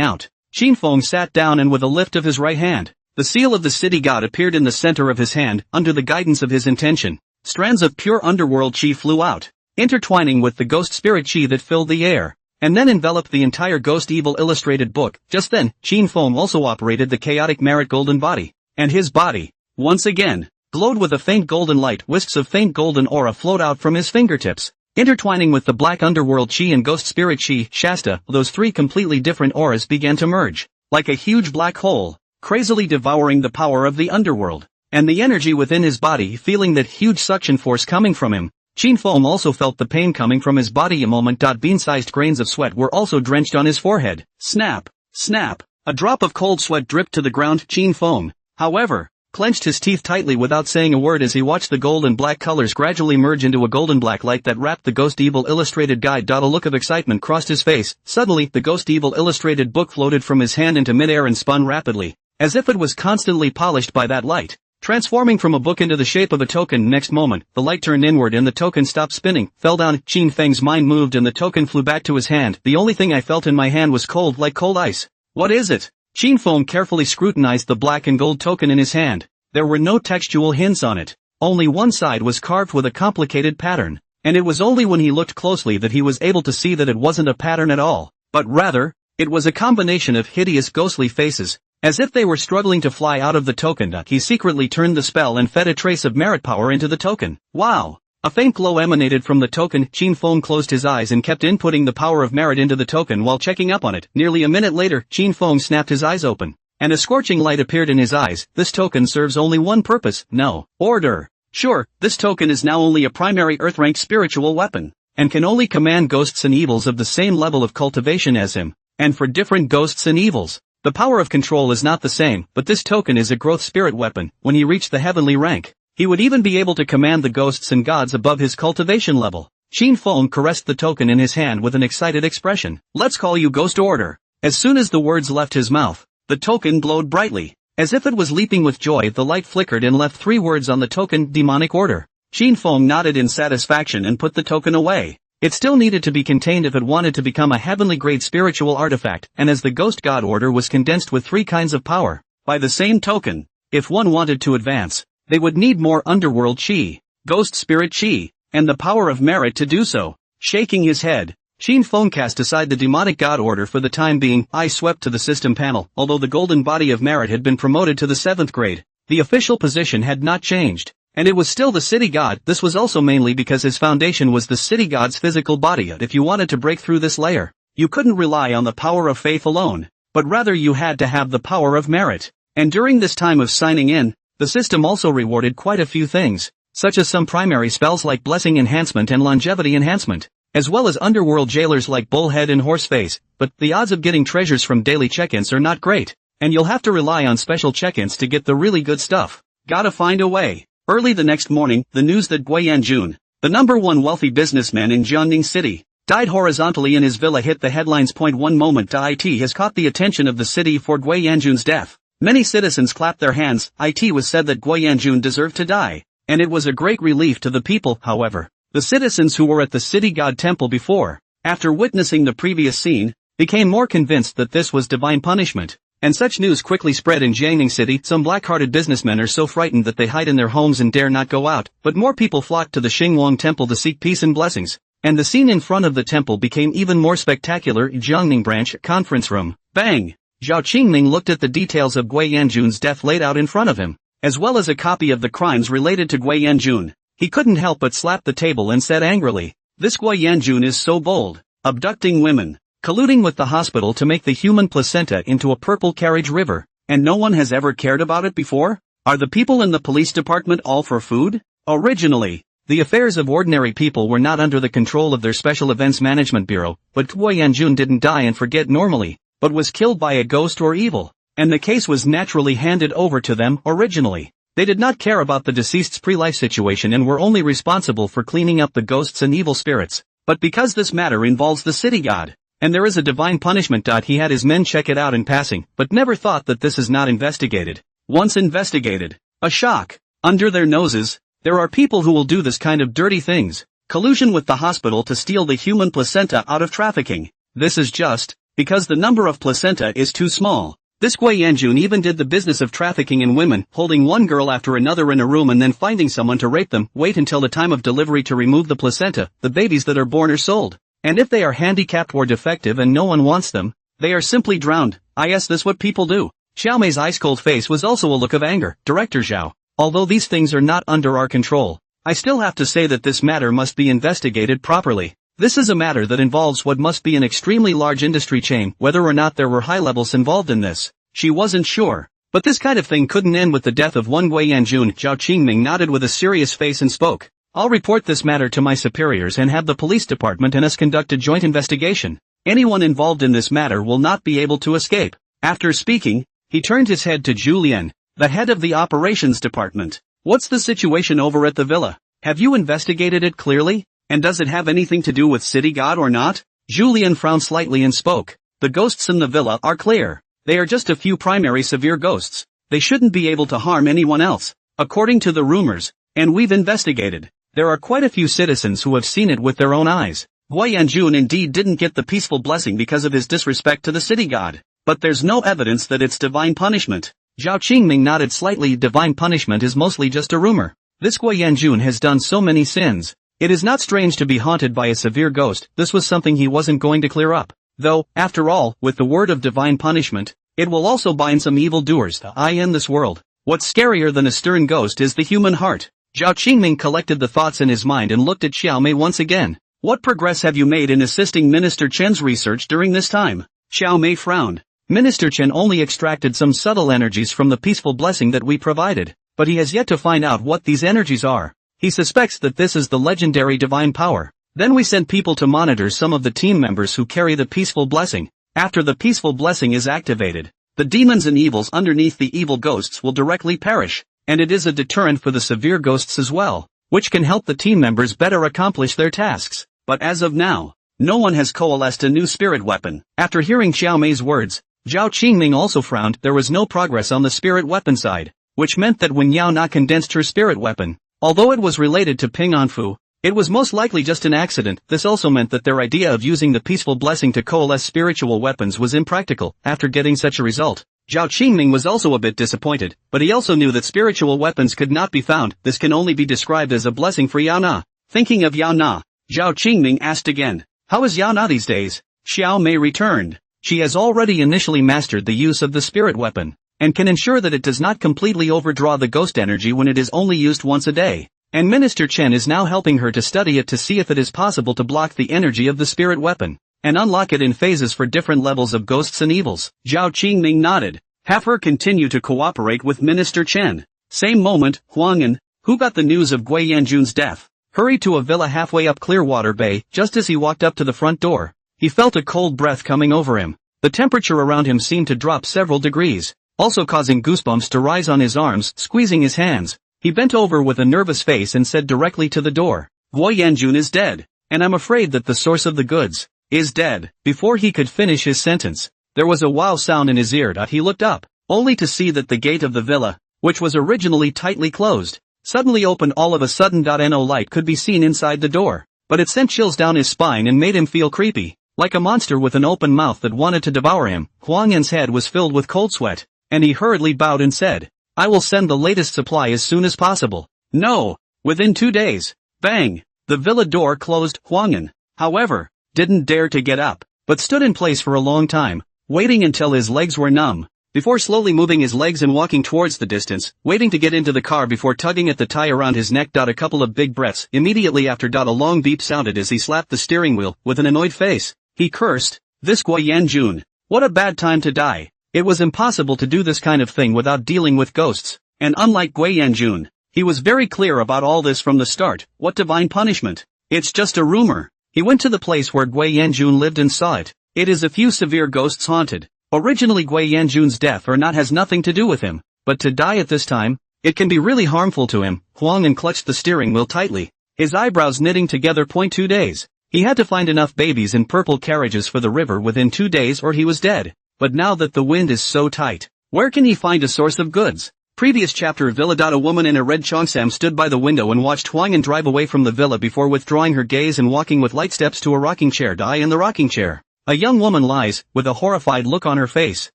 out. Qin Feng sat down, and with a lift of his right hand, the seal of the city god appeared in the center of his hand. Under the guidance of his intention, strands of pure underworld chi flew out, intertwining with the ghost spirit chi that filled the air, and then enveloped the entire ghost evil illustrated book. Just then, Qin Feng also operated the chaotic merit golden body, and his body, once again, glowed with a faint golden light. Wisps of faint golden aura flowed out from his fingertips, intertwining with the black underworld chi and ghost spirit chi, Shasta. Those 3 completely different auras began to merge, like a huge black hole, crazily devouring the power of the underworld, and the energy within his body. Feeling that huge suction force coming from him, Qin Feng also felt the pain coming from his body. A moment. Bean-sized grains of sweat were also drenched on his forehead. Snap, snap, a drop of cold sweat dripped to the ground. Qin Feng, however, clenched his teeth tightly without saying a word as he watched the gold and black colors gradually merge into a golden black light that wrapped the ghost evil illustrated guide. A look of excitement crossed his face. Suddenly, the ghost evil illustrated book floated from his hand into midair and spun rapidly, as if it was constantly polished by that light, transforming from a book into the shape of a token. Next moment, the light turned inward and the token stopped spinning, fell down. Qin Feng's mind moved and the token flew back to his hand. The only thing I felt in my hand was cold, like cold ice. What is it? Qin Feng carefully scrutinized the black and gold token in his hand. There were no textual hints on it. Only one side was carved with a complicated pattern, and it was only when he looked closely that he was able to see that it wasn't a pattern at all, but rather, it was a combination of hideous ghostly faces. As if they were struggling to fly out of the token, he secretly turned the spell and fed a trace of merit power into the token. Wow! A faint glow emanated from the token. Qin Feng closed his eyes and kept inputting the power of merit into the token while checking up on it. Nearly a minute later, Qin Feng snapped his eyes open, and a scorching light appeared in his eyes. This token serves only one purpose, no order. Sure, this token is now only a primary Earth-rank spiritual weapon, and can only command ghosts and evils of the same level of cultivation as him, and for different ghosts and evils. The power of control is not the same, but this token is a growth spirit weapon. When he reached the heavenly rank, he would even be able to command the ghosts and gods above his cultivation level. Qin Feng caressed the token in his hand with an excited expression. Let's call you Ghost Order. As soon as the words left his mouth, the token glowed brightly. As if it was leaping with joy, the light flickered and left 3 words on the token: Demonic Order. Qin Feng nodded in satisfaction and put the token away. It still needed to be contained if it wanted to become a heavenly grade spiritual artifact, and as the Ghost God Order was condensed with 3 kinds of power, by the same token, if one wanted to advance, they would need more Underworld Chi, Ghost Spirit Chi, and the power of merit to do so. Shaking his head, Qin Feng cast aside the demonic God Order for the time being. Eyes swept to the system panel. Although the golden body of merit had been promoted to the 7th grade, the official position had not changed. And it was still the city god. This was also mainly because his foundation was the city god's physical body. If you wanted to break through this layer, you couldn't rely on the power of faith alone, but rather you had to have the power of merit. And during this time of signing in, the system also rewarded quite a few things, such as some primary spells like blessing enhancement and longevity enhancement, as well as underworld jailers like Bullhead and Horseface. But the odds of getting treasures from daily check-ins are not great, and you'll have to rely on special check-ins to get the really good stuff. Gotta find a way. Early the next morning, the news that Gui Yanjun, the #1 wealthy businessman in Jiangning City, died horizontally in his villa hit the headlines. One moment it has caught the attention of the city for Gui Yanjun's death. Many citizens clapped their hands. It was said that Gui Yanjun deserved to die, and it was a great relief to the people. However, the citizens who were at the city god temple before, after witnessing the previous scene, became more convinced that this was divine punishment. And such news quickly spread in Jiangning City. Some black-hearted businessmen are so frightened that they hide in their homes and dare not go out, but more people flocked to the Xingwang temple to seek peace and blessings. And the scene in front of the temple became even more spectacular. Jiangning branch conference room. Bang! Zhao Qingming looked at the details of Gui Yanjun's death laid out in front of him, as well as a copy of the crimes related to Gui Yanjun. He couldn't help but slap the table and said angrily, "This Gui Yanjun is so bold, abducting women, colluding with the hospital to make the human placenta into a purple carriage river, and no one has ever cared about it before? Are the people in the police department all for food?" Originally, the affairs of ordinary people were not under the control of their Special Events Management Bureau, but Gui Yanjun didn't die and forget normally, but was killed by a ghost or evil, and the case was naturally handed over to them. Originally, they did not care about the deceased's pre-life situation and were only responsible for cleaning up the ghosts and evil spirits. But because this matter involves the city god, and there is a divine punishment. He had his men check it out in passing, but never thought that this is not investigated. Once investigated, a shock. Under their noses, there are people who will do this kind of dirty things. Collusion with the hospital to steal the human placenta out of trafficking. This is just because the number of placenta is too small. This Gui Yanjun even did the business of trafficking in women, holding one girl after another in a room and then finding someone to rape them. Wait until the time of delivery to remove the placenta. The babies that are born are sold. And if they are handicapped or defective and no one wants them, they are simply drowned. Is this what people do? Xiaomei's ice-cold face was also a look of anger. Director Zhao, although these things are not under our control, I still have to say that this matter must be investigated properly. This is a matter that involves what must be an extremely large industry chain. Whether or not there were high levels involved in this, she wasn't sure. But this kind of thing couldn't end with the death of one Gui Yanjun. Zhao Qingming nodded with a serious face and spoke. I'll report this matter to my superiors and have the police department and us conduct a joint investigation. Anyone involved in this matter will not be able to escape. After speaking, he turned his head to Julian, the head of the operations department. What's the situation over at the villa? Have you investigated it clearly? And does it have anything to do with City God or not? Julian frowned slightly and spoke. The ghosts in the villa are clear. They are just a few primary severe ghosts. They shouldn't be able to harm anyone else, according to the rumors, and we've investigated. There are quite a few citizens who have seen it with their own eyes. Gui Yanjun indeed didn't get the peaceful blessing because of his disrespect to the city god, but there's no evidence that it's divine punishment. Zhao Qingming nodded slightly. Divine punishment is mostly just a rumor. This Gui Yanjun has done so many sins. It is not strange to be haunted by a severe ghost. This was something he wasn't going to clear up. Though, after all, with the word of divine punishment, It will also bind some evildoers to I in this world. What's scarier than a stern ghost is the human heart. Zhao Qingming collected the thoughts in his mind and looked at Xiao Mei once again. What progress have you made in assisting Minister Chen's research during this time? Xiao Mei frowned. Minister Chen only extracted some subtle energies from the peaceful blessing that we provided, but he has yet to find out what these energies are. He suspects that this is the legendary divine power. Then we sent people to monitor some of the team members who carry the peaceful blessing. After the peaceful blessing is activated, the demons and evils underneath the evil ghosts will directly perish, and it is a deterrent for the severe ghosts as well, which can help the team members better accomplish their tasks. But as of now, no one has coalesced a new spirit weapon. After hearing Xiao Mei's words, Zhao Qingming also frowned. There was no progress on the spirit weapon side, which meant that when Yao Na condensed her spirit weapon, although it was related to Ping Anfu, it was most likely just an accident. This also meant that their idea of using the peaceful blessing to coalesce spiritual weapons was impractical. After getting such a result, Zhao Qingming was also a bit disappointed, but he also knew that spiritual weapons could not be found. This can only be described as a blessing for Yao Na. Thinking of Yao Na, Zhao Qingming asked again, how is Yao Na these days? Xiao Mei returned. She has already initially mastered the use of the spirit weapon, and can ensure that it does not completely overdraw the ghost energy when it is only used once a day. And Minister Chen is now helping her to study it to see if it is possible to block the energy of the spirit weapon, and unlock it in phases for different levels of ghosts and evils. Zhao Qingming nodded. Have her continue to cooperate with Minister Chen. Same moment, Huang'an, who got the news of Gui Yanjun's death, hurried to a villa halfway up Clearwater Bay. Just as he walked up to the front door, he felt a cold breath coming over him. The temperature around him seemed to drop several degrees, also causing goosebumps to rise on his arms, squeezing his hands. He bent over with a nervous face and said directly to the door, Gui Yanjun is dead, and I'm afraid that the source of the goods is dead. Before he could finish his sentence, there was a wow sound in his ear. He looked up, only to see that the gate of the villa, which was originally tightly closed, suddenly opened. All of a sudden. No light could be seen inside the door, but it sent chills down his spine and made him feel creepy, like a monster with an open mouth that wanted to devour him. Huang'an's head was filled with cold sweat, and he hurriedly bowed and said, I will send the latest supply as soon as possible. No, within 2 days. Bang! The villa door closed. Huang'an, however, didn't dare to get up, but stood in place for a long time, waiting until his legs were numb, before slowly moving his legs and walking towards the distance, waiting to get into the car before tugging at the tie around his neck. A couple of big breaths. Immediately after. A long beep sounded as he slapped the steering wheel. With an annoyed face, he cursed, this Gui Yanjun. What a bad time to die. It was impossible to do this kind of thing without dealing with ghosts, and unlike Gui Yanjun, he was very clear about all this from the start. What divine punishment? It's just a rumor. He went to the place where Gui Yanjun lived and saw it. It is a few severe ghosts haunted. Originally Gui Yanjun's death or not has nothing to do with him, but to die at this time, it can be really harmful to him. Huang'an clutched the steering wheel tightly, his eyebrows knitting together. 2 days. He had to find enough babies in purple carriages for the river within 2 days or he was dead. But now that the wind is so tight, where can he find a source of goods? Previous chapter. Villa. A woman in a red cheongsam stood by the window and watched Huang'an drive away from the villa before withdrawing her gaze and walking with light steps to a rocking chair. In the rocking chair, a young woman lies, with a horrified look on her face.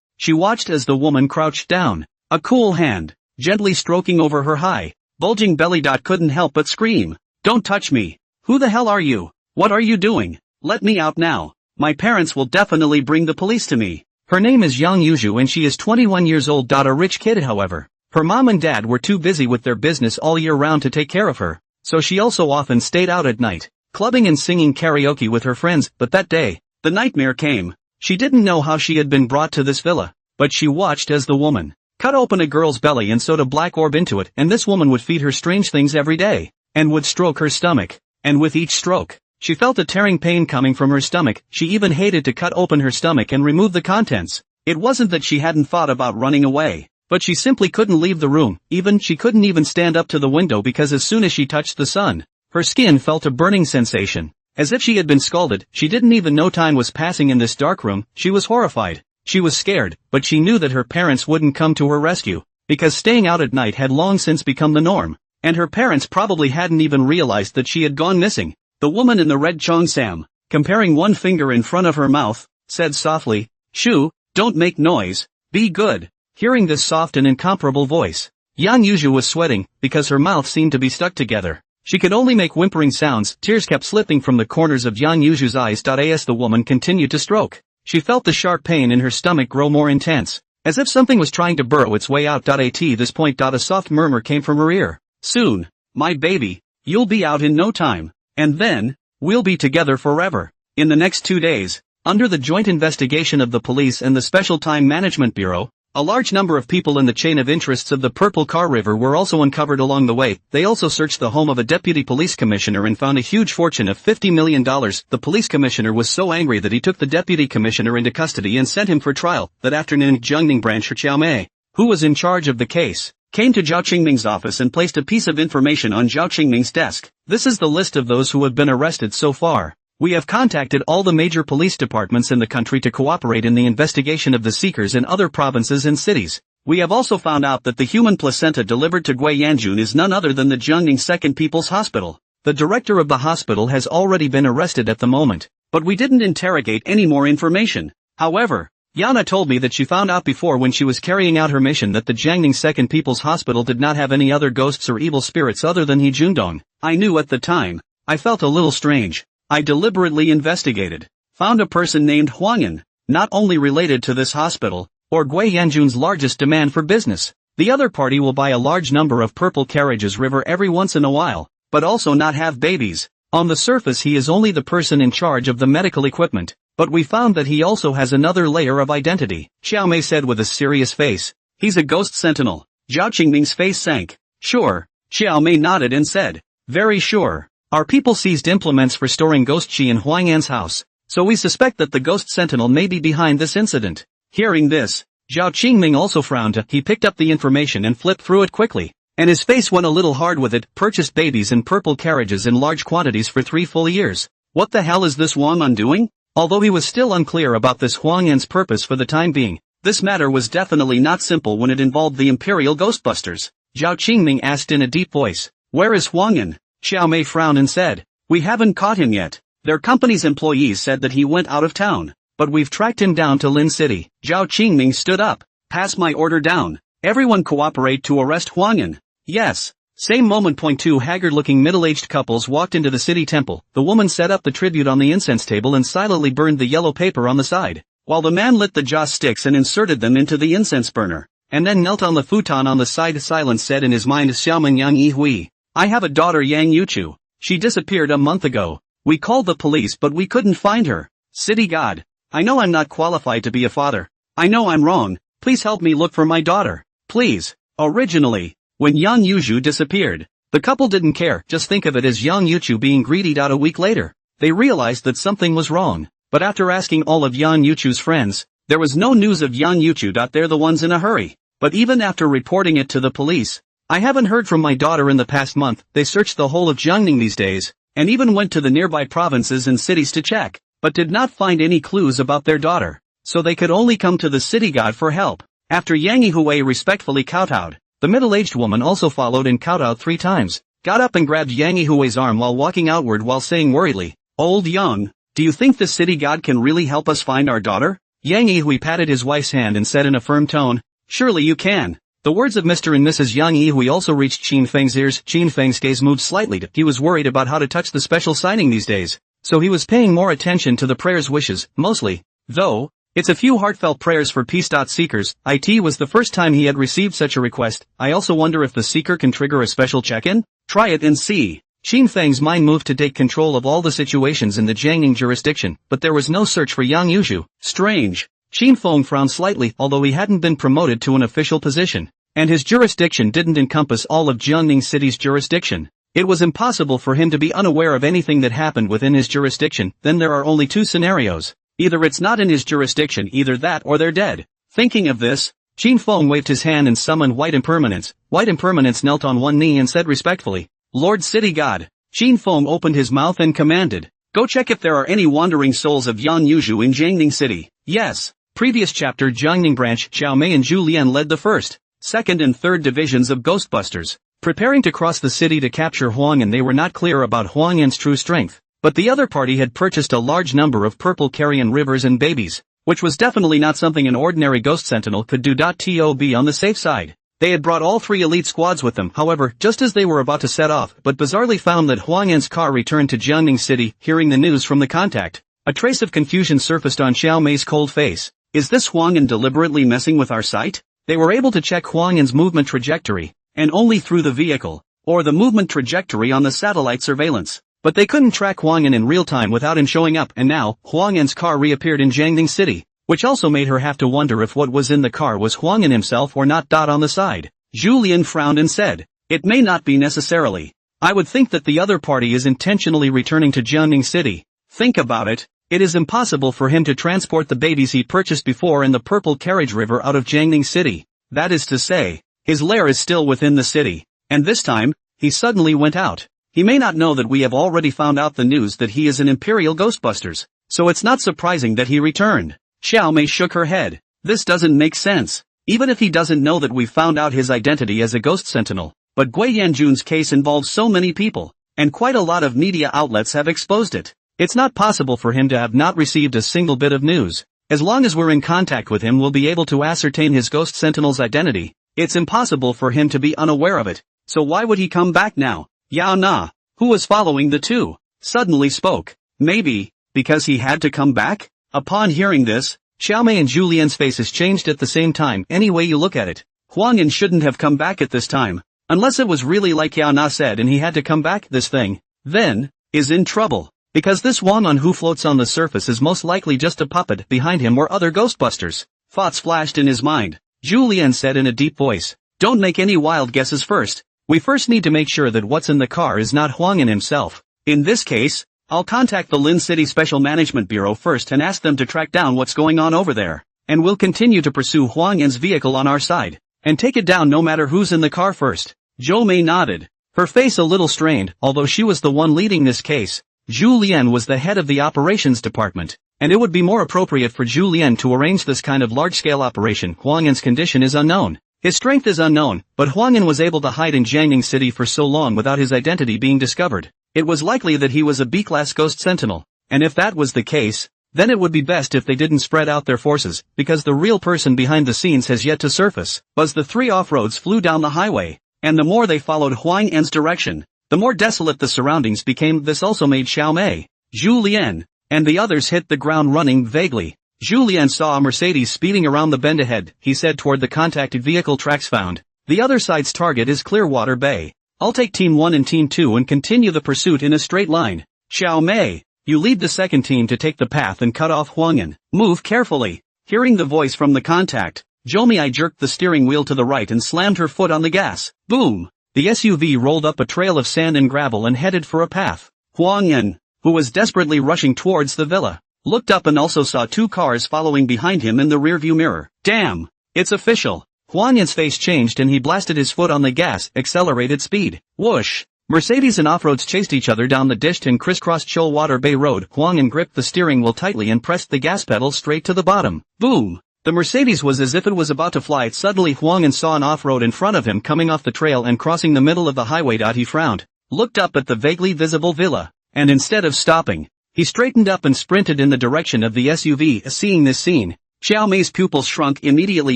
She watched as the woman crouched down, a cool hand gently stroking over her high, bulging belly. Couldn't help but scream, don't touch me. Who the hell are you? What are you doing? Let me out now. My parents will definitely bring the police to me. Her name is Yang Yuzhu and she is 21 years old. A rich kid. However, her mom and dad were too busy with their business all year round to take care of her, so she also often stayed out at night, clubbing and singing karaoke with her friends. But that day, the nightmare came. She didn't know how she had been brought to this villa, but she watched as the woman cut open a girl's belly and sewed a black orb into it, and this woman would feed her strange things every day, and would stroke her stomach, and with each stroke, she felt a tearing pain coming from her stomach. She even hated to cut open her stomach and remove the contents. It wasn't that she hadn't thought about running away, but she simply couldn't leave the room. She couldn't even stand up to the window because as soon as she touched the sun, her skin felt a burning sensation, as if she had been scalded. She didn't even know time was passing in this dark room. She was horrified. She was scared, but she knew that her parents wouldn't come to her rescue, because staying out at night had long since become the norm, and her parents probably hadn't even realized that she had gone missing. The woman in the red cheongsam, comparing one finger in front of her mouth, said softly, Shoo, don't make noise, be good. Hearing this soft and incomparable voice, Yang Yuzhu was sweating, because her mouth seemed to be stuck together. She could only make whimpering sounds. Tears kept slipping from the corners of Yang Yuzhu's eyes. As the woman continued to stroke, she felt the sharp pain in her stomach grow more intense. As if something was trying to burrow its way out. At this point. A soft murmur came from her ear. Soon, my baby, you'll be out in no time. And then, we'll be together forever. In the next 2 days, under the joint investigation of the police and the Special Time Management Bureau, a large number of people in the chain of interests of the Purple Car River were also uncovered along the way. They also searched the home of a deputy police commissioner and found a huge fortune of $50 million. The police commissioner was so angry that he took the deputy commissioner into custody and sent him for trial. That afternoon, Jiangning branch Xiao Mei, who was in charge of the case, came to Zhao Qingming's office and placed a piece of information on Zhao Qingming's desk. This is the list of those who have been arrested so far. We have contacted all the major police departments in the country to cooperate in the investigation of the seekers in other provinces and cities. We have also found out that the human placenta delivered to Gui Yanjun is none other than the Jiangning Second People's Hospital. The director of the hospital has already been arrested at the moment, but we didn't interrogate any more information. However, Yana told me that she found out before when she was carrying out her mission that the Jiangning Second People's Hospital did not have any other ghosts or evil spirits other than He Jundong. I knew at the time. I felt a little strange. I deliberately investigated. Found a person named Huangyan, not only related to this hospital, or Gui Yanjun's largest demand for business. The other party will buy a large number of purple carriages river every once in a while, but also not have babies. On the surface he is only the person in charge of the medical equipment, but we found that he also has another layer of identity. Xiao Mei said with a serious face. He's a ghost sentinel. Zhao Qingming's face sank. Sure. Xiao Mei nodded and said. Very sure. Our people seized implements for storing ghost qi in Huangyan's house, so we suspect that the ghost sentinel may be behind this incident. Hearing this, Zhao Qingming also frowned. He picked up the information and flipped through it quickly, and his face went a little hard with it. Purchased babies and purple carriages in large quantities for 3 full years. What the hell is this Wang An doing? Although he was still unclear about this Huangyan's purpose for the time being, this matter was definitely not simple when it involved the Imperial Ghostbusters. Zhao Qingming asked in a deep voice, "Where is Huangyan?" Xiao Mei frowned and said, "We haven't caught him yet. Their company's employees said that he went out of town, but we've tracked him down to Lin City." Zhao Qingming stood up. "Pass my order down. Everyone cooperate to arrest Huangyan." "Yes." Same moment. 2 haggard-looking middle-aged couples walked into the city temple. The woman set up the tribute on the incense table and silently burned the yellow paper on the side, while the man lit the joss sticks and inserted them into the incense burner, and then knelt on the futon on the side. Silence said in his mind, "Xiaomen Yang Yi Hui. I have a daughter Yang Yuchu. She disappeared a month ago. We called the police but we couldn't find her. City God. I know I'm not qualified to be a father. I know I'm wrong. Please help me look for my daughter. Please." Originally, when Yang Yuzhu disappeared, the couple didn't care. Just think of it as Yang Yuchu being greedy. A week later, they realized that something was wrong. But after asking all of Yang Yuchu's friends, there was no news of Yang Yuchu. They're the ones in a hurry. But even after reporting it to the police, I haven't heard from my daughter in the past month. They searched the whole of Jiangning these days, and even went to the nearby provinces and cities to check, but did not find any clues about their daughter. So they could only come to the city god for help. After Yang Yihui respectfully kowtowed, the middle-aged woman also followed and kowtowed 3 times, got up and grabbed Yang Yihui's arm while walking outward while saying worriedly, "Old Yang, do you think the city god can really help us find our daughter?" Yang Yihui patted his wife's hand and said in a firm tone, "Surely you can." The words of Mr. and Mrs. Yang Yihui also reached Qin Feng's ears. Qin Feng's gaze moved slightly. He was worried about how to touch the special signing these days, so he was paying more attention to the prayer's wishes, mostly, though. It's a few heartfelt prayers for peace. Seekers, it was the first time he had received such a request. I also wonder if the seeker can trigger a special check-in? Try it and see. Qin Feng's mind moved to take control of all the situations in the Jiangning jurisdiction, but there was no search for Yang Yuzhu. Strange. Qin Feng frowned slightly. Although he hadn't been promoted to an official position, and his jurisdiction didn't encompass all of Jiangning City's jurisdiction, it was impossible for him to be unaware of anything that happened within his jurisdiction. Then there are only 2 scenarios. Either it's not in his jurisdiction, either that or they're dead. Thinking of this, Qin Feng waved his hand and summoned White Impermanence. White Impermanence knelt on one knee and said respectfully, "Lord City God." Qin Feng opened his mouth and commanded, "Go check if there are any wandering souls of Yang Yuzhu in Jiangning City." Yes. Previous chapter. Jiangning branch. Xiao Mei and Zhu Lian led the 1st, 2nd and 3rd divisions of Ghostbusters, preparing to cross the city to capture Huang, and they were not clear about Huangyan's true strength. But the other party had purchased a large number of purple carrion rivers and babies, which was definitely not something an ordinary ghost sentinel could do. To be on the safe side, they had brought all 3 elite squads with them. However, just as they were about to set off, but bizarrely found that Huangyan's car returned to Jiangning City. Hearing the news from the contact, a trace of confusion surfaced on Xiao Mei's cold face. Is this Huang Yan deliberately messing with our sight? They were able to check Huang Yan's movement trajectory, and only through the vehicle, or the movement trajectory on the satellite surveillance. But they couldn't track Huang Yan in real time without him showing up, and now, Huang Yan's car reappeared in Jiangning City, which also made her have to wonder if what was in the car was Huang Yan himself or not. On the side, Julian frowned and said, "It may not be necessarily. I would think that the other party is intentionally returning to Jiangning City. Think about it. It is impossible for him to transport the babies he purchased before in the purple carriage river out of Jiangning City. That is to say, his lair is still within the city. And this time, he suddenly went out. He may not know that we have already found out the news that he is an Imperial Ghostbusters, so it's not surprising that he returned." Xiao Mei shook her head. "This doesn't make sense. Even if he doesn't know that we've found out his identity as a ghost sentinel. But Gui Yanjun's case involves so many people, and quite a lot of media outlets have exposed it. It's not possible for him to have not received a single bit of news. As long as we're in contact with him, we'll be able to ascertain his ghost sentinel's identity. It's impossible for him to be unaware of it. So why would he come back now?" Yao Na, who was following the two, suddenly spoke. "Maybe, because he had to come back?" Upon hearing this, Xiaomei and Julian's faces changed at the same time. Any way you look at it, Huang Yan shouldn't have come back at this time. Unless it was really like Yao Na said and he had to come back. This thing, then, is in trouble. Because this Huang Yan who floats on the surface is most likely just a puppet behind him or other Ghostbusters. Thoughts flashed in his mind. Julian said in a deep voice, "Don't make any wild guesses first. We first need to make sure that what's in the car is not Huang Yan himself. In this case, I'll contact the Lin City Special Management Bureau first and ask them to track down what's going on over there. And we'll continue to pursue Huang Yan's vehicle on our side, and take it down no matter who's in the car first." Zhou Mei nodded, her face a little strained. Although she was the one leading this case, Julian was the head of the operations department, and it would be more appropriate for Julian to arrange this kind of large-scale operation. Huang Yan's condition is unknown. His strength is unknown, but Huang Yan was able to hide in Jiangning City for so long without his identity being discovered. It was likely that he was a B-class ghost sentinel, and if that was the case, then it would be best if they didn't spread out their forces, because the real person behind the scenes has yet to surface. As the three off-roads flew down the highway, and the more they followed Huang Yan's direction, the more desolate the surroundings became. This also made Xiao Mei, Julian, and the others hit the ground running vaguely. Julian saw a Mercedes speeding around the bend ahead. He said toward the contacted vehicle. "Tracks found. The other side's target is Clearwater Bay. I'll take Team 1 and Team 2 and continue the pursuit in a straight line. Xiao Mei, you lead the second team to take the path and cut off Huang Yan. Move carefully." Hearing the voice from the contact, Zhou Mei jerked the steering wheel to the right and slammed her foot on the gas. Boom! The SUV rolled up a trail of sand and gravel and headed for a path. Huang Yan, who was desperately rushing towards the villa, looked up and also saw two cars following behind him in the rearview mirror. "Damn! It's official!" Huang Yan's face changed and he blasted his foot on the gas. Accelerated speed. Whoosh! Mercedes and off-roads chased each other down the dished and crisscrossed Shoalwater Bay Road. Huang Yan gripped the steering wheel tightly and pressed the gas pedal straight to the bottom. Boom! The Mercedes was as if it was about to fly. Suddenly Huang Yan saw an off-road in front of him coming off the trail and crossing the middle of the highway. He frowned, looked up at the vaguely visible villa, and instead of stopping, he straightened up and sprinted in the direction of the SUV. Seeing this scene, Xiao Mei's pupils shrunk. Immediately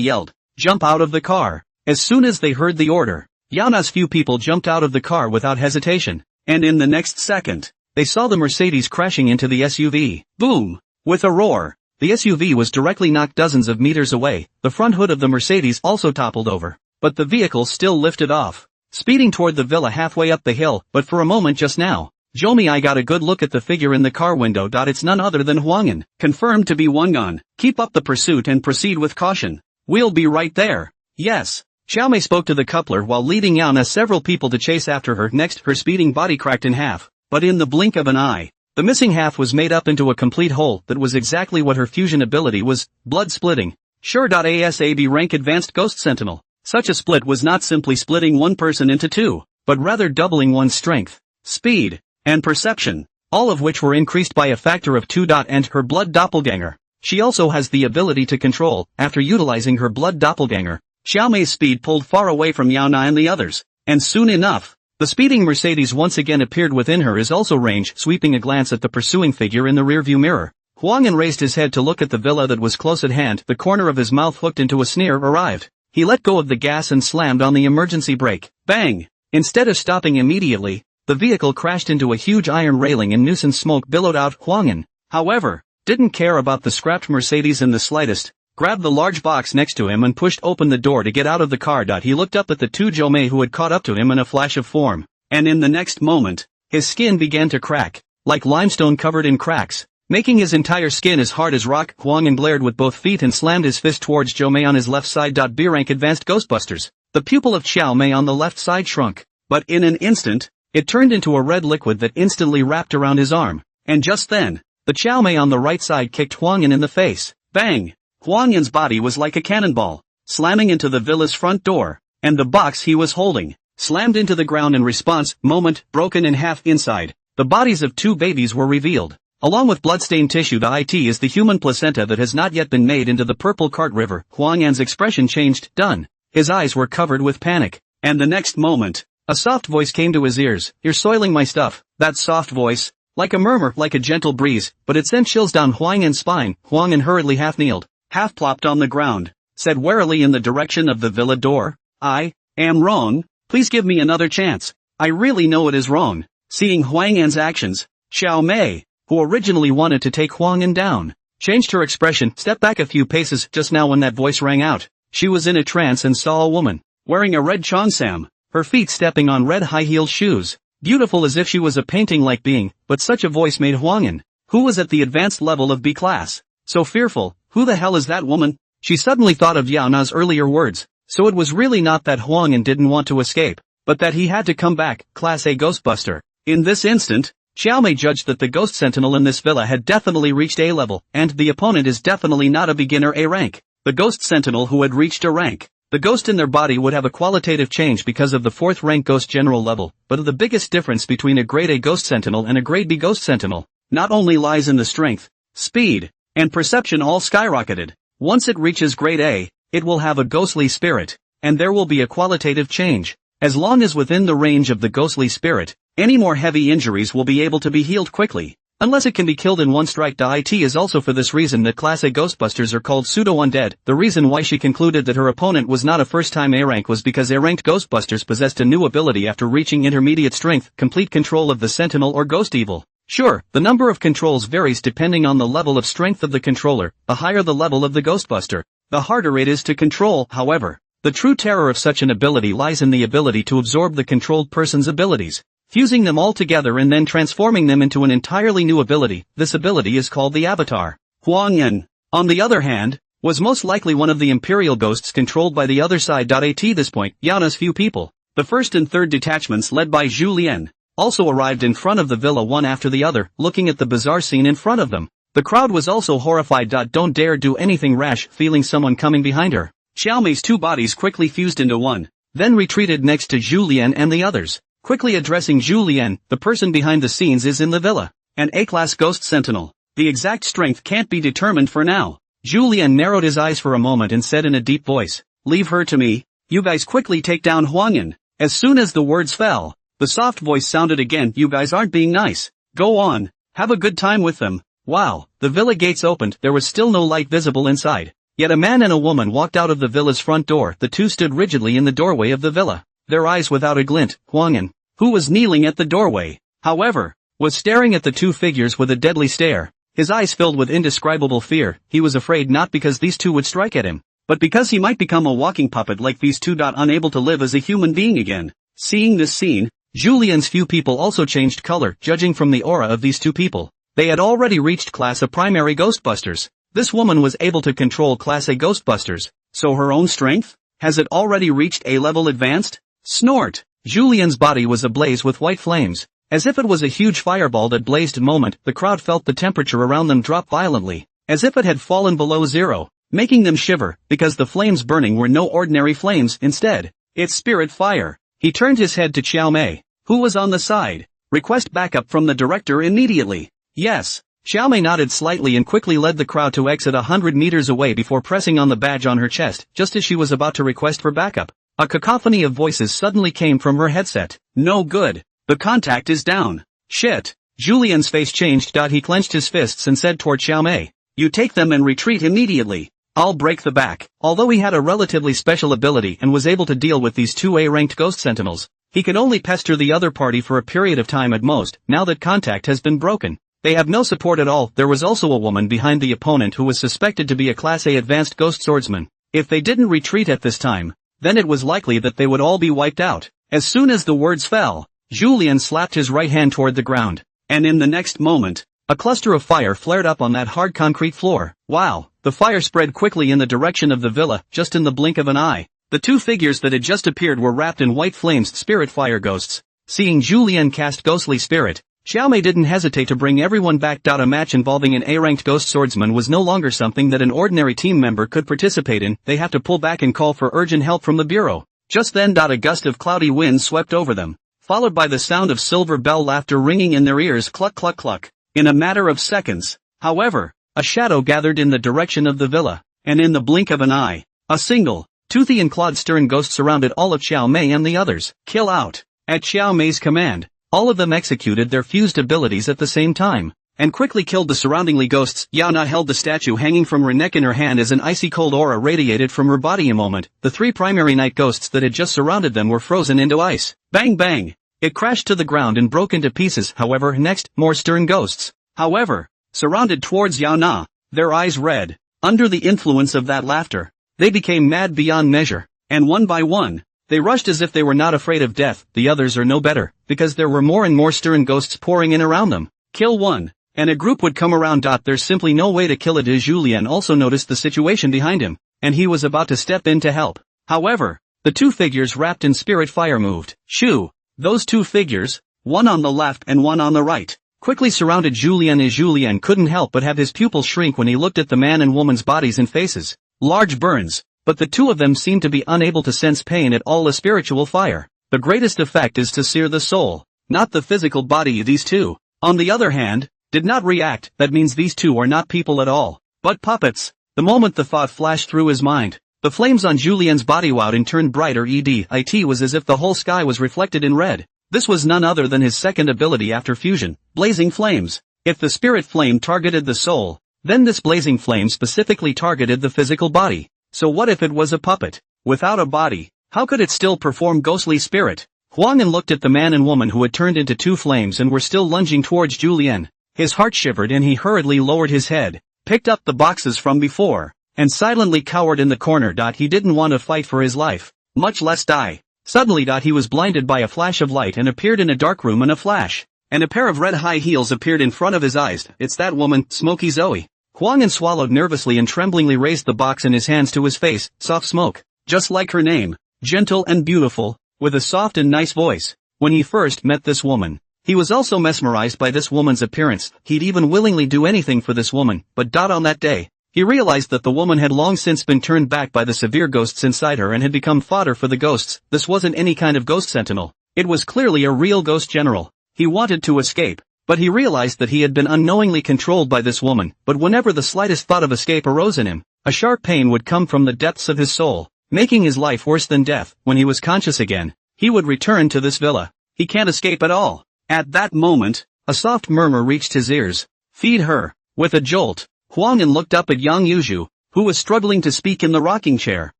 yelled, "Jump out of the car!" As soon as they heard the order, Yana's few people jumped out of the car without hesitation, and in the next second, they saw the Mercedes crashing into the SUV. Boom! With a roar, the SUV was directly knocked dozens of meters away. The front hood of the Mercedes also toppled over, but the vehicle still lifted off, speeding toward the villa halfway up the hill. But for a moment just now, Jomi got a good look at the figure in the car window. It's none other than Huang Yan, confirmed to be Huang Yan. "Keep up the pursuit and proceed with caution. We'll be right there." "Yes." Xiao Mei spoke to the coupler while leading Yana several people to chase after her. Next, her speeding body cracked in half, but in the blink of an eye, the missing half was made up into a complete whole. That was exactly what her fusion ability was, blood splitting. Sure. ASAB rank advanced ghost sentinel. Such a split was not simply splitting one person into two, but rather doubling one's strength, speed, and perception, all of which were increased by a factor of 2. And her blood doppelganger. She also has the ability to control. After utilizing her blood doppelganger, Xiao Mei's speed pulled far away from Yao Na and the others, and soon enough, the speeding Mercedes once again appeared within her is also range. Sweeping a glance at the pursuing figure in the rearview mirror, Huang Yan raised his head to look at the villa that was close at hand. The corner of his mouth hooked into a sneer arrived. He let go of the gas and slammed on the emergency brake. Bang! Instead of stopping immediately, the vehicle crashed into a huge iron railing and nuisance smoke billowed out. Huang Yan, however, didn't care about the scrapped Mercedes in the slightest. grabbed the large box next to him and pushed open the door to get out of the car. He looked up at the two Jomei who had caught up to him in a flash of form, and in the next moment, his skin began to crack, like limestone covered in cracks, making his entire skin as hard as rock. Hwang glared with both feet and slammed his fist towards Jomei on his left side. B-rank advanced Ghostbusters. The pupil of Xiao Mei on the left side shrunk, but in an instant, it turned into a red liquid that instantly wrapped around his arm, and just then, the Xiao Mei on the right side kicked Hwang in the face. Bang! Hwang Yin's body was like a cannonball, slamming into the villa's front door, and the box he was holding slammed into the ground in response. Moment, broken in half inside. The bodies of two babies were revealed, along with bloodstained tissue. The it is the human placenta that has not yet been made into the purple cart river. Hwang Yan's expression changed. Done. His eyes were covered with panic, and the next moment, a soft voice came to his ears. You're soiling my stuff. That soft voice, like a murmur, like a gentle breeze, but it sent chills down Hwang Yan's spine. Hwang Yan hurriedly half-kneeled, half-plopped on the ground, said warily in the direction of the villa door, I am wrong, please give me another chance. I really know it is wrong. Seeing Hwang Yan's actions, Xiao Mei, who originally wanted to take Hwang Yan down, changed her expression, stepped back a few paces. Just now when that voice rang out, she was in a trance and saw a woman, wearing a red cheongsam, her feet stepping on red high-heeled shoes, beautiful as if she was a painting-like being, but such a voice made Hwang Yan, who was at the advanced level of B class, so fearful. Who the hell is that woman? She suddenly thought of Yao Na's earlier words, so it was really not that Hwang Yan didn't want to escape, but that he had to come back. Class A Ghostbuster. In this instant, Xiao Mei judged that the ghost sentinel in this villa had definitely reached A level, and the opponent is definitely not a beginner A rank. The ghost sentinel who had reached a rank, the ghost in their body would have a qualitative change because of the 4th rank ghost general level, but the biggest difference between a grade A ghost sentinel and a grade B ghost sentinel not only lies in the strength, speed, and perception all skyrocketed. Once it reaches grade A, it will have a ghostly spirit, and there will be a qualitative change. As long as within the range of the ghostly spirit, any more heavy injuries will be able to be healed quickly, unless it can be killed in one strike. It is also for this reason that Class A Ghostbusters are called pseudo-undead. The reason why she concluded that her opponent was not a first-time A rank was because A-ranked Ghostbusters possessed a new ability after reaching intermediate strength, complete control of the Sentinel or Ghost Evil. Sure, the number of controls varies depending on the level of strength of the controller. The higher the level of the Ghostbuster, the harder it is to control. However, the true terror of such an ability lies in the ability to absorb the controlled person's abilities, fusing them all together and then transforming them into an entirely new ability. This ability is called the Avatar. Hwang Yan, on the other hand, was most likely one of the Imperial Ghosts controlled by the other side. At this point, Yana's few people, the first and third detachments led by Zhu Lian, also arrived in front of the villa one after the other, looking at the bizarre scene in front of them. The crowd was also horrified. Don't dare do anything rash, feeling someone coming behind her. Xiao Mei's two bodies quickly fused into one, then retreated next to Zhu Lian and the others. Quickly addressing Zhu Lian, the person behind the scenes is in the villa, an A-class ghost sentinel. The exact strength can't be determined for now. Zhu Lian narrowed his eyes for a moment and said in a deep voice, leave her to me. You guys quickly take down Hwang Yan. As soon as the words fell, the soft voice sounded again. You guys aren't being nice. Go on, have a good time with them. Wow, the villa gates opened. There was still no light visible inside. Yet a man and a woman walked out of the villa's front door. The two stood rigidly in the doorway of the villa, their eyes without a glint. Hwang Yan, who was kneeling at the doorway, however, was staring at the two figures with a deadly stare, his eyes filled with indescribable fear. He was afraid not because these two would strike at him, but because he might become a walking puppet like these two. Unable to live as a human being again. Seeing this scene, Zhu Lian's few people also changed color. Judging from the aura of these two people, they had already reached Class A primary Ghostbusters. This woman was able to control Class A Ghostbusters, so her own strength? Has it already reached A level advanced? Snort! Zhu Lian's body was ablaze with white flames, as if it was a huge fireball that blazed. Moment, the crowd felt the temperature around them drop violently, as if it had fallen below zero, making them shiver, because the flames burning were no ordinary flames. Instead, it's spirit fire. He turned his head to Xiao Mei, who was on the side. Request backup from the director immediately. Yes. Xiao Mei nodded slightly and quickly led the crowd to exit 100 meters away before pressing on the badge on her chest. Just as she was about to request for backup, a cacophony of voices suddenly came from her headset. No good. The contact is down. Shit. Zhu Lian's face changed. He clenched his fists and said toward Xiao Mei, you take them and retreat immediately. I'll break the back. Although he had a relatively special ability and was able to deal with these two A-ranked ghost sentinels, he could only pester the other party for a period of time at most. Now that contact has been broken, They have no support at all. There was also a woman behind the opponent who was suspected to be a Class A advanced ghost swordsman. If they didn't retreat at this time, then it was likely that they would all be wiped out. As soon as the words fell, Julien slapped his right hand toward the ground, and in the next moment, a cluster of fire flared up on that hard concrete floor. Wow! The fire spread quickly in the direction of the villa, just in the blink of an eye. The two figures that had just appeared were wrapped in white flames, spirit fire ghosts. Seeing Julien cast ghostly spirit, Xiaomei didn't hesitate to bring everyone back. A match involving an A-ranked ghost swordsman was no longer something that an ordinary team member could participate in. They have to pull back and call for urgent help from the bureau. Just then, a gust of cloudy wind swept over them, followed by the sound of silver bell laughter ringing in their ears. Cluck cluck cluck. In a matter of seconds, however, a shadow gathered in the direction of the villa, and in the blink of an eye, a single, toothy and clawed stern ghost surrounded all of Xiaomei and the others. Kill out! At Xiaomei's command, all of them executed their fused abilities at the same time, and quickly killed the surroundingly ghosts. Yao Na held the statue hanging from her neck in her hand as an icy cold aura radiated from her body. A moment, the three primary night ghosts that had just surrounded them were frozen into ice. Bang bang! It crashed to the ground and broke into pieces. However, next, more stern ghosts, however, surrounded towards Yao Na, their eyes red. Under the influence of that laughter, they became mad beyond measure, and one by one, they rushed as if they were not afraid of death. The others are no better, because there were more and more stern ghosts pouring in around them. Kill one, and a group would come around. There's simply no way to kill it. Julien also noticed the situation behind him, and he was about to step in to help. However, the two figures wrapped in spirit fire moved. Shoo! Those two figures, one on the left and one on the right, quickly surrounded Julien. Julien couldn't help but have his pupils shrink when he looked at the man and woman's bodies and faces. Large burns, but the two of them seemed to be unable to sense pain at all. A spiritual fire. The greatest effect is to sear the soul, not the physical body. These two, on the other hand, did not react. That means these two are not people at all, but puppets. The moment the thought flashed through his mind, the flames on Julien's body wowed and turned brighter. It was as if the whole sky was reflected in red. This was none other than his second ability after fusion, blazing flames. If the spirit flame targeted the soul, then this blazing flame specifically targeted the physical body. So what if it was a puppet, without a body? How could it still perform ghostly spirit? Huang An looked at the man and woman who had turned into two flames and were still lunging towards Julien. His heart shivered and he hurriedly lowered his head, picked up the boxes from before, and silently cowered in the corner. He didn't want to fight for his life, much less die. Suddenly, he was blinded by a flash of light and appeared in a dark room in a flash, and a pair of red high heels appeared in front of his eyes. It's that woman, Smoky Zoe. Huang An swallowed nervously and tremblingly raised the box in his hands to his face. Soft Smoke, just like her name, gentle and beautiful, with a soft and nice voice. When he first met this woman, he was also mesmerized by this woman's appearance. He'd even willingly do anything for this woman, but on that day, he realized that the woman had long since been turned back by the severe ghosts inside her and had become fodder for the ghosts. This wasn't any kind of ghost sentinel. It was clearly a real ghost general. He wanted to escape, but he realized that he had been unknowingly controlled by this woman. But whenever the slightest thought of escape arose in him, a sharp pain would come from the depths of his soul, making his life worse than death. When he was conscious again, he would return to this villa. He can't escape at all. At that moment, a soft murmur reached his ears. Feed her. With a jolt, Huang An looked up at Yang Yuzhu, who was struggling to speak in the rocking chair,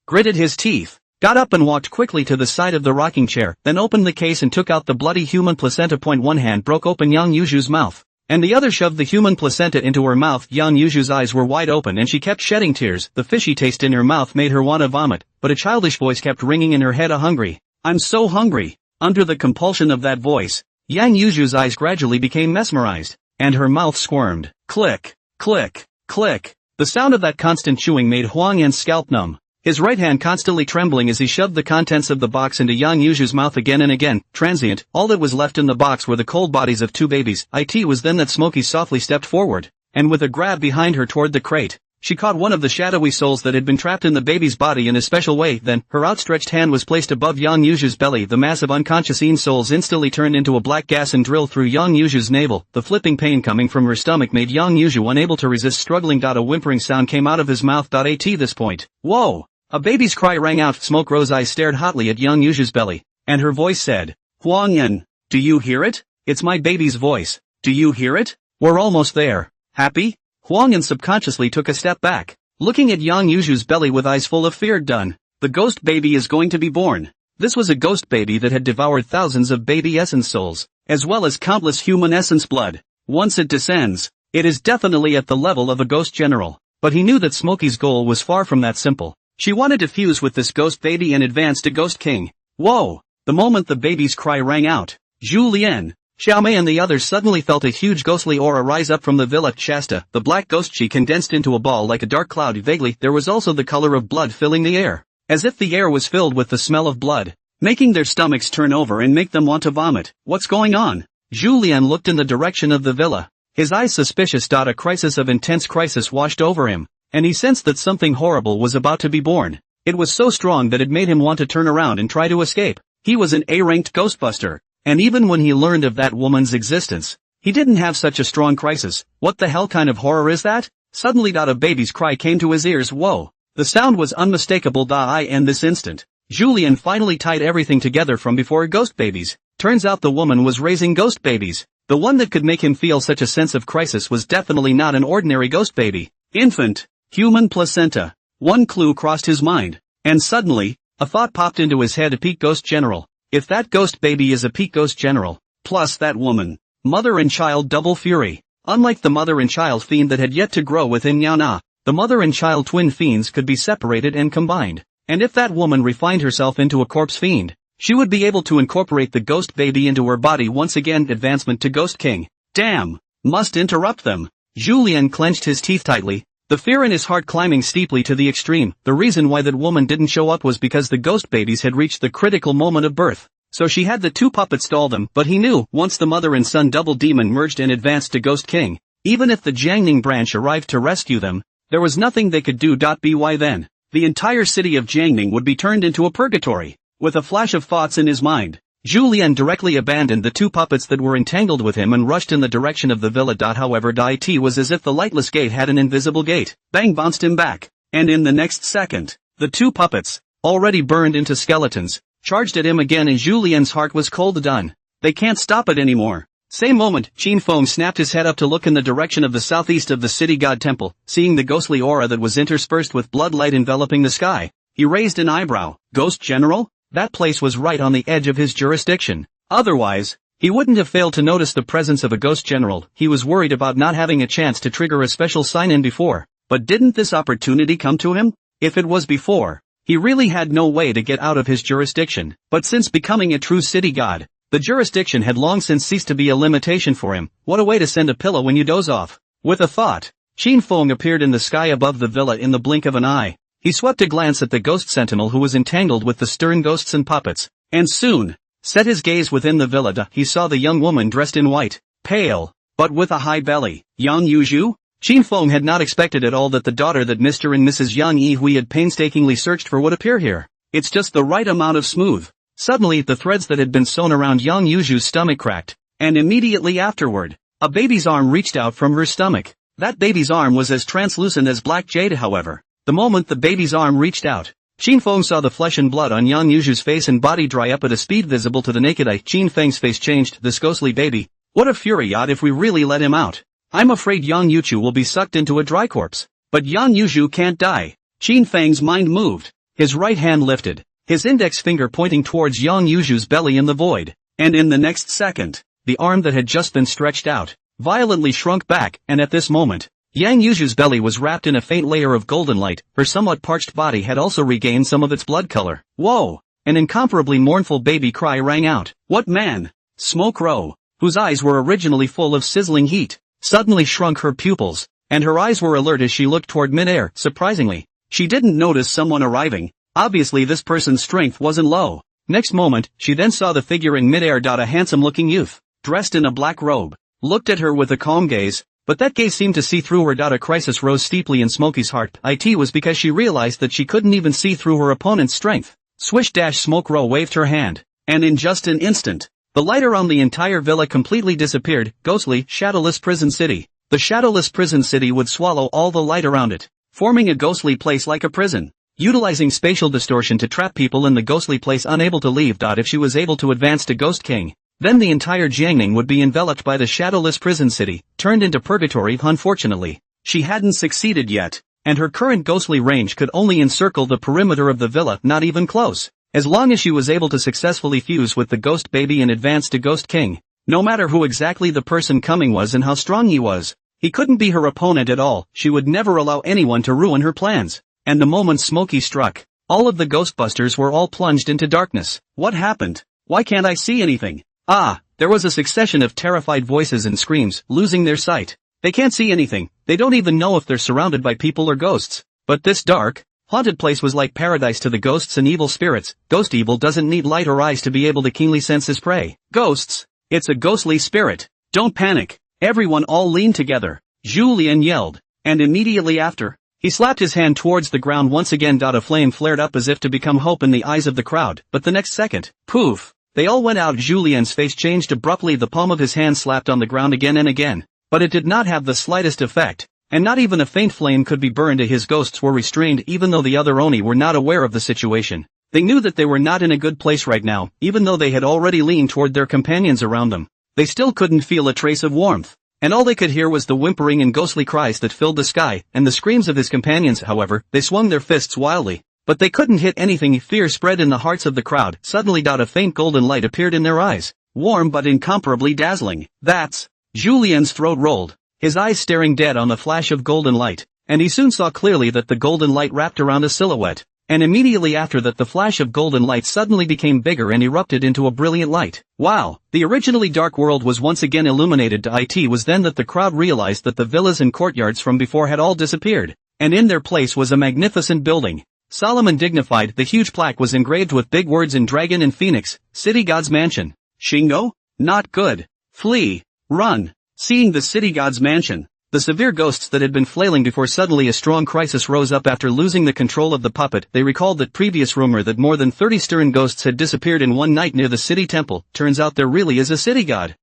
gritted his teeth, got up and walked quickly to the side of the rocking chair, then opened the case and took out the bloody human placenta. One hand broke open Yang Yuzhu's mouth, and the other shoved the human placenta into her mouth. Yang Yuzhu's eyes were wide open and she kept shedding tears. The fishy taste in her mouth made her want to vomit, but a childish voice kept ringing in her head. Hungry. I'm so hungry. Under the compulsion of that voice, Yang Yuzhu's eyes gradually became mesmerized, and her mouth squirmed. Click, click, click. The sound of that constant chewing made Huang An's scalp numb, his right hand constantly trembling as he shoved the contents of the box into Yang Yuzhu's mouth again and again. Transient, all that was left in the box were the cold bodies of two babies. It was then that Smokey softly stepped forward, and with a grab behind her toward the crate, she caught one of the shadowy souls that had been trapped in the baby's body in a special way. Then, her outstretched hand was placed above Yang Yuzhu's belly. The mass of unconscious souls instantly turned into a black gas and drilled through Yang Yuzhu's navel. The flipping pain coming from her stomach made Yang Yuzhu unable to resist struggling. A whimpering sound came out of his mouth. At this point, whoa! A baby's cry rang out. Smoke Rose eyes stared hotly at Yang Yuzhu's belly, and her voice said, Huang An, do you hear it? It's my baby's voice. Do you hear it? We're almost there. Happy? Huang An subconsciously took a step back, looking at Yang Yuzhu's belly with eyes full of fear. Done. The ghost baby is going to be born. This was a ghost baby that had devoured thousands of baby essence souls, as well as countless human essence blood. Once it descends, it is definitely at the level of a ghost general. But he knew that Smokey's goal was far from that simple. She wanted to fuse with this ghost baby and advance to Ghost King. Whoa! The moment the baby's cry rang out, Zhu Lian, Xiaomei and the others suddenly felt a huge ghostly aura rise up from the villa. Shasta, the black ghost, she condensed into a ball like a dark cloud. Vaguely, there was also the color of blood filling the air, as if the air was filled with the smell of blood, making their stomachs turn over and make them want to vomit. What's going on? Zhu Lian looked in the direction of the villa, his eyes suspicious. A crisis of intense crisis washed over him, and he sensed that something horrible was about to be born. It was so strong that it made him want to turn around and try to escape. He was an A-ranked ghostbuster, and even when he learned of that woman's existence, he didn't have such a strong crisis. What the hell kind of horror is that? Suddenly a baby's cry came to his ears. Whoa! The sound was unmistakable. In this instant, Zhu Lian finally tied everything together from before. Ghost babies. Turns out the woman was raising ghost babies. The one that could make him feel such a sense of crisis was definitely not an ordinary ghost baby. Infant. Human placenta. One clue crossed his mind, and suddenly, a thought popped into his head. A peak ghost general. If that ghost baby is a peak ghost general, plus that woman, mother and child double fury. Unlike the mother and child fiend that had yet to grow within Yana, the mother and child twin fiends could be separated and combined. And if that woman refined herself into a corpse fiend, she would be able to incorporate the ghost baby into her body once again. Advancement to Ghost King. Damn! Must interrupt them. Zhu Lian clenched his teeth tightly, the fear in his heart climbing steeply to the extreme. The reason why that woman didn't show up was because the ghost babies had reached the critical moment of birth, so she had the two puppets stall them. But he knew, once the mother and son double demon merged and advanced to Ghost King, even if the Jiangning branch arrived to rescue them, there was nothing they could do. By then, the entire city of Jiangning would be turned into a purgatory. With a flash of thoughts in his mind, Zhu Lian directly abandoned the two puppets that were entangled with him and rushed in the direction of the villa. However, it was as if the lightless gate had an invisible gate. Bang bounced him back, and in the next second, the two puppets, already burned into skeletons, charged at him again, and Zhu Lian's heart was cold. Done. They can't stop it anymore. Same moment, Qin Feng snapped his head up to look in the direction of the southeast of the city god temple. Seeing the ghostly aura that was interspersed with blood light enveloping the sky, he raised an eyebrow. Ghost General? That place was right on the edge of his jurisdiction. Otherwise, he wouldn't have failed to notice the presence of a ghost general. He was worried about not having a chance to trigger a special sign-in before. But didn't this opportunity come to him? If it was before, he really had no way to get out of his jurisdiction. But since becoming a true city god, the jurisdiction had long since ceased to be a limitation for him. What a way to send a pillow when you doze off. With a thought, Qin Feng appeared in the sky above the villa in the blink of an eye. He swept a glance at the ghost sentinel who was entangled with the stern ghosts and puppets, and soon, set his gaze within the villa. He saw the young woman dressed in white, pale, but with a high belly. Yang Yuzhu? Qin Feng had not expected at all that the daughter that Mr. and Mrs. Yang Yihui had painstakingly searched for would appear here. It's just the right amount of smooth. Suddenly the threads that had been sewn around Yang Yuzhu's stomach cracked, and immediately afterward, a baby's arm reached out from her stomach. That baby's arm was as translucent as black jade. However, the moment the baby's arm reached out, Qin Feng saw the flesh and blood on Yang Yuzhu's face and body dry up at a speed visible to the naked eye. Qin Feng's face changed. This ghostly baby. What a fury if we really let him out. I'm afraid Yang Yuzhu will be sucked into a dry corpse. But Yang Yuzhu can't die. Qin Feng's mind moved. His right hand lifted, his index finger pointing towards Yang Yuzhu's belly in the void. And in the next second, the arm that had just been stretched out, violently shrunk back, and at this moment, Yang Yuzhu's belly was wrapped in a faint layer of golden light. Her somewhat parched body had also regained some of its blood color. Whoa! An incomparably mournful baby cry rang out. What man? Smoke Row, whose eyes were originally full of sizzling heat, suddenly shrunk her pupils, and her eyes were alert as she looked toward midair. Surprisingly, she didn't notice someone arriving. Obviously this person's strength wasn't low. Next moment, she then saw the figure in midair. A handsome-looking youth, dressed in a black robe, looked at her with a calm gaze. But that gaze seemed to see through her. A crisis rose steeply in Smokey's heart. It was because she realized that she couldn't even see through her opponent's strength. Swish dash Smoke Row waved her hand, and in just an instant, the light around the entire villa completely disappeared. Ghostly, shadowless prison city. The shadowless prison city would swallow all the light around it, forming a ghostly place like a prison, utilizing spatial distortion to trap people in the ghostly place unable to leave. If she was able to advance to Ghost King, then the entire Jiangning would be enveloped by the shadowless prison city, turned into purgatory. Unfortunately, she hadn't succeeded yet, and her current ghostly range could only encircle the perimeter of the villa, not even close. As long as she was able to successfully fuse with the ghost baby and advance to Ghost King, No matter who exactly the person coming was and how strong he was, he couldn't be her opponent at all. She would never allow anyone to ruin her plans. And the moment Smokey struck, all of the Ghostbusters were all plunged into darkness. What happened? Why can't I see anything? Ah, there was a succession of terrified voices and screams, losing their sight. They can't see anything. They don't even know if they're surrounded by people or ghosts. But this dark, haunted place was like paradise to the ghosts and evil spirits. Ghost evil doesn't need light or eyes to be able to keenly sense his prey. Ghosts? It's a ghostly spirit. Don't panic. Everyone all leaned together. Julien yelled. And immediately after, he slapped his hand towards the ground once again. A flame flared up as if to become hope in the eyes of the crowd, but the next second, poof, they all went out. Julien's face changed abruptly. The palm of his hand slapped on the ground again and again. But it did not have the slightest effect, and not even a faint flame could be burned. His ghosts were restrained even though the other Oni were not aware of the situation. They knew that they were not in a good place right now, even though they had already leaned toward their companions around them. They still couldn't feel a trace of warmth, and all they could hear was the whimpering and ghostly cries that filled the sky, and the screams of his companions. However, they swung their fists wildly, but they couldn't hit anything. Fear spread in the hearts of the crowd. Suddenly, a faint golden light appeared in their eyes, warm but incomparably dazzling. That's... Julien's throat rolled, his eyes staring dead on the flash of golden light, and he soon saw clearly that the golden light wrapped around a silhouette, and immediately after that the flash of golden light suddenly became bigger and erupted into a brilliant light. Wow! The originally dark world was once again illuminated. It was then that the crowd realized that the villas and courtyards from before had all disappeared, and in their place was a magnificent building. Solemn and dignified, the huge plaque was engraved with big words in dragon and phoenix, City God's Mansion. Shingo? Not good. Flee. Run. Seeing the City God's Mansion, the severe ghosts that had been flailing before suddenly a strong crisis rose up after losing the control of the puppet. They recalled that previous rumor that more than 30 Stern ghosts had disappeared in one night near the city temple. Turns out there really is a city god.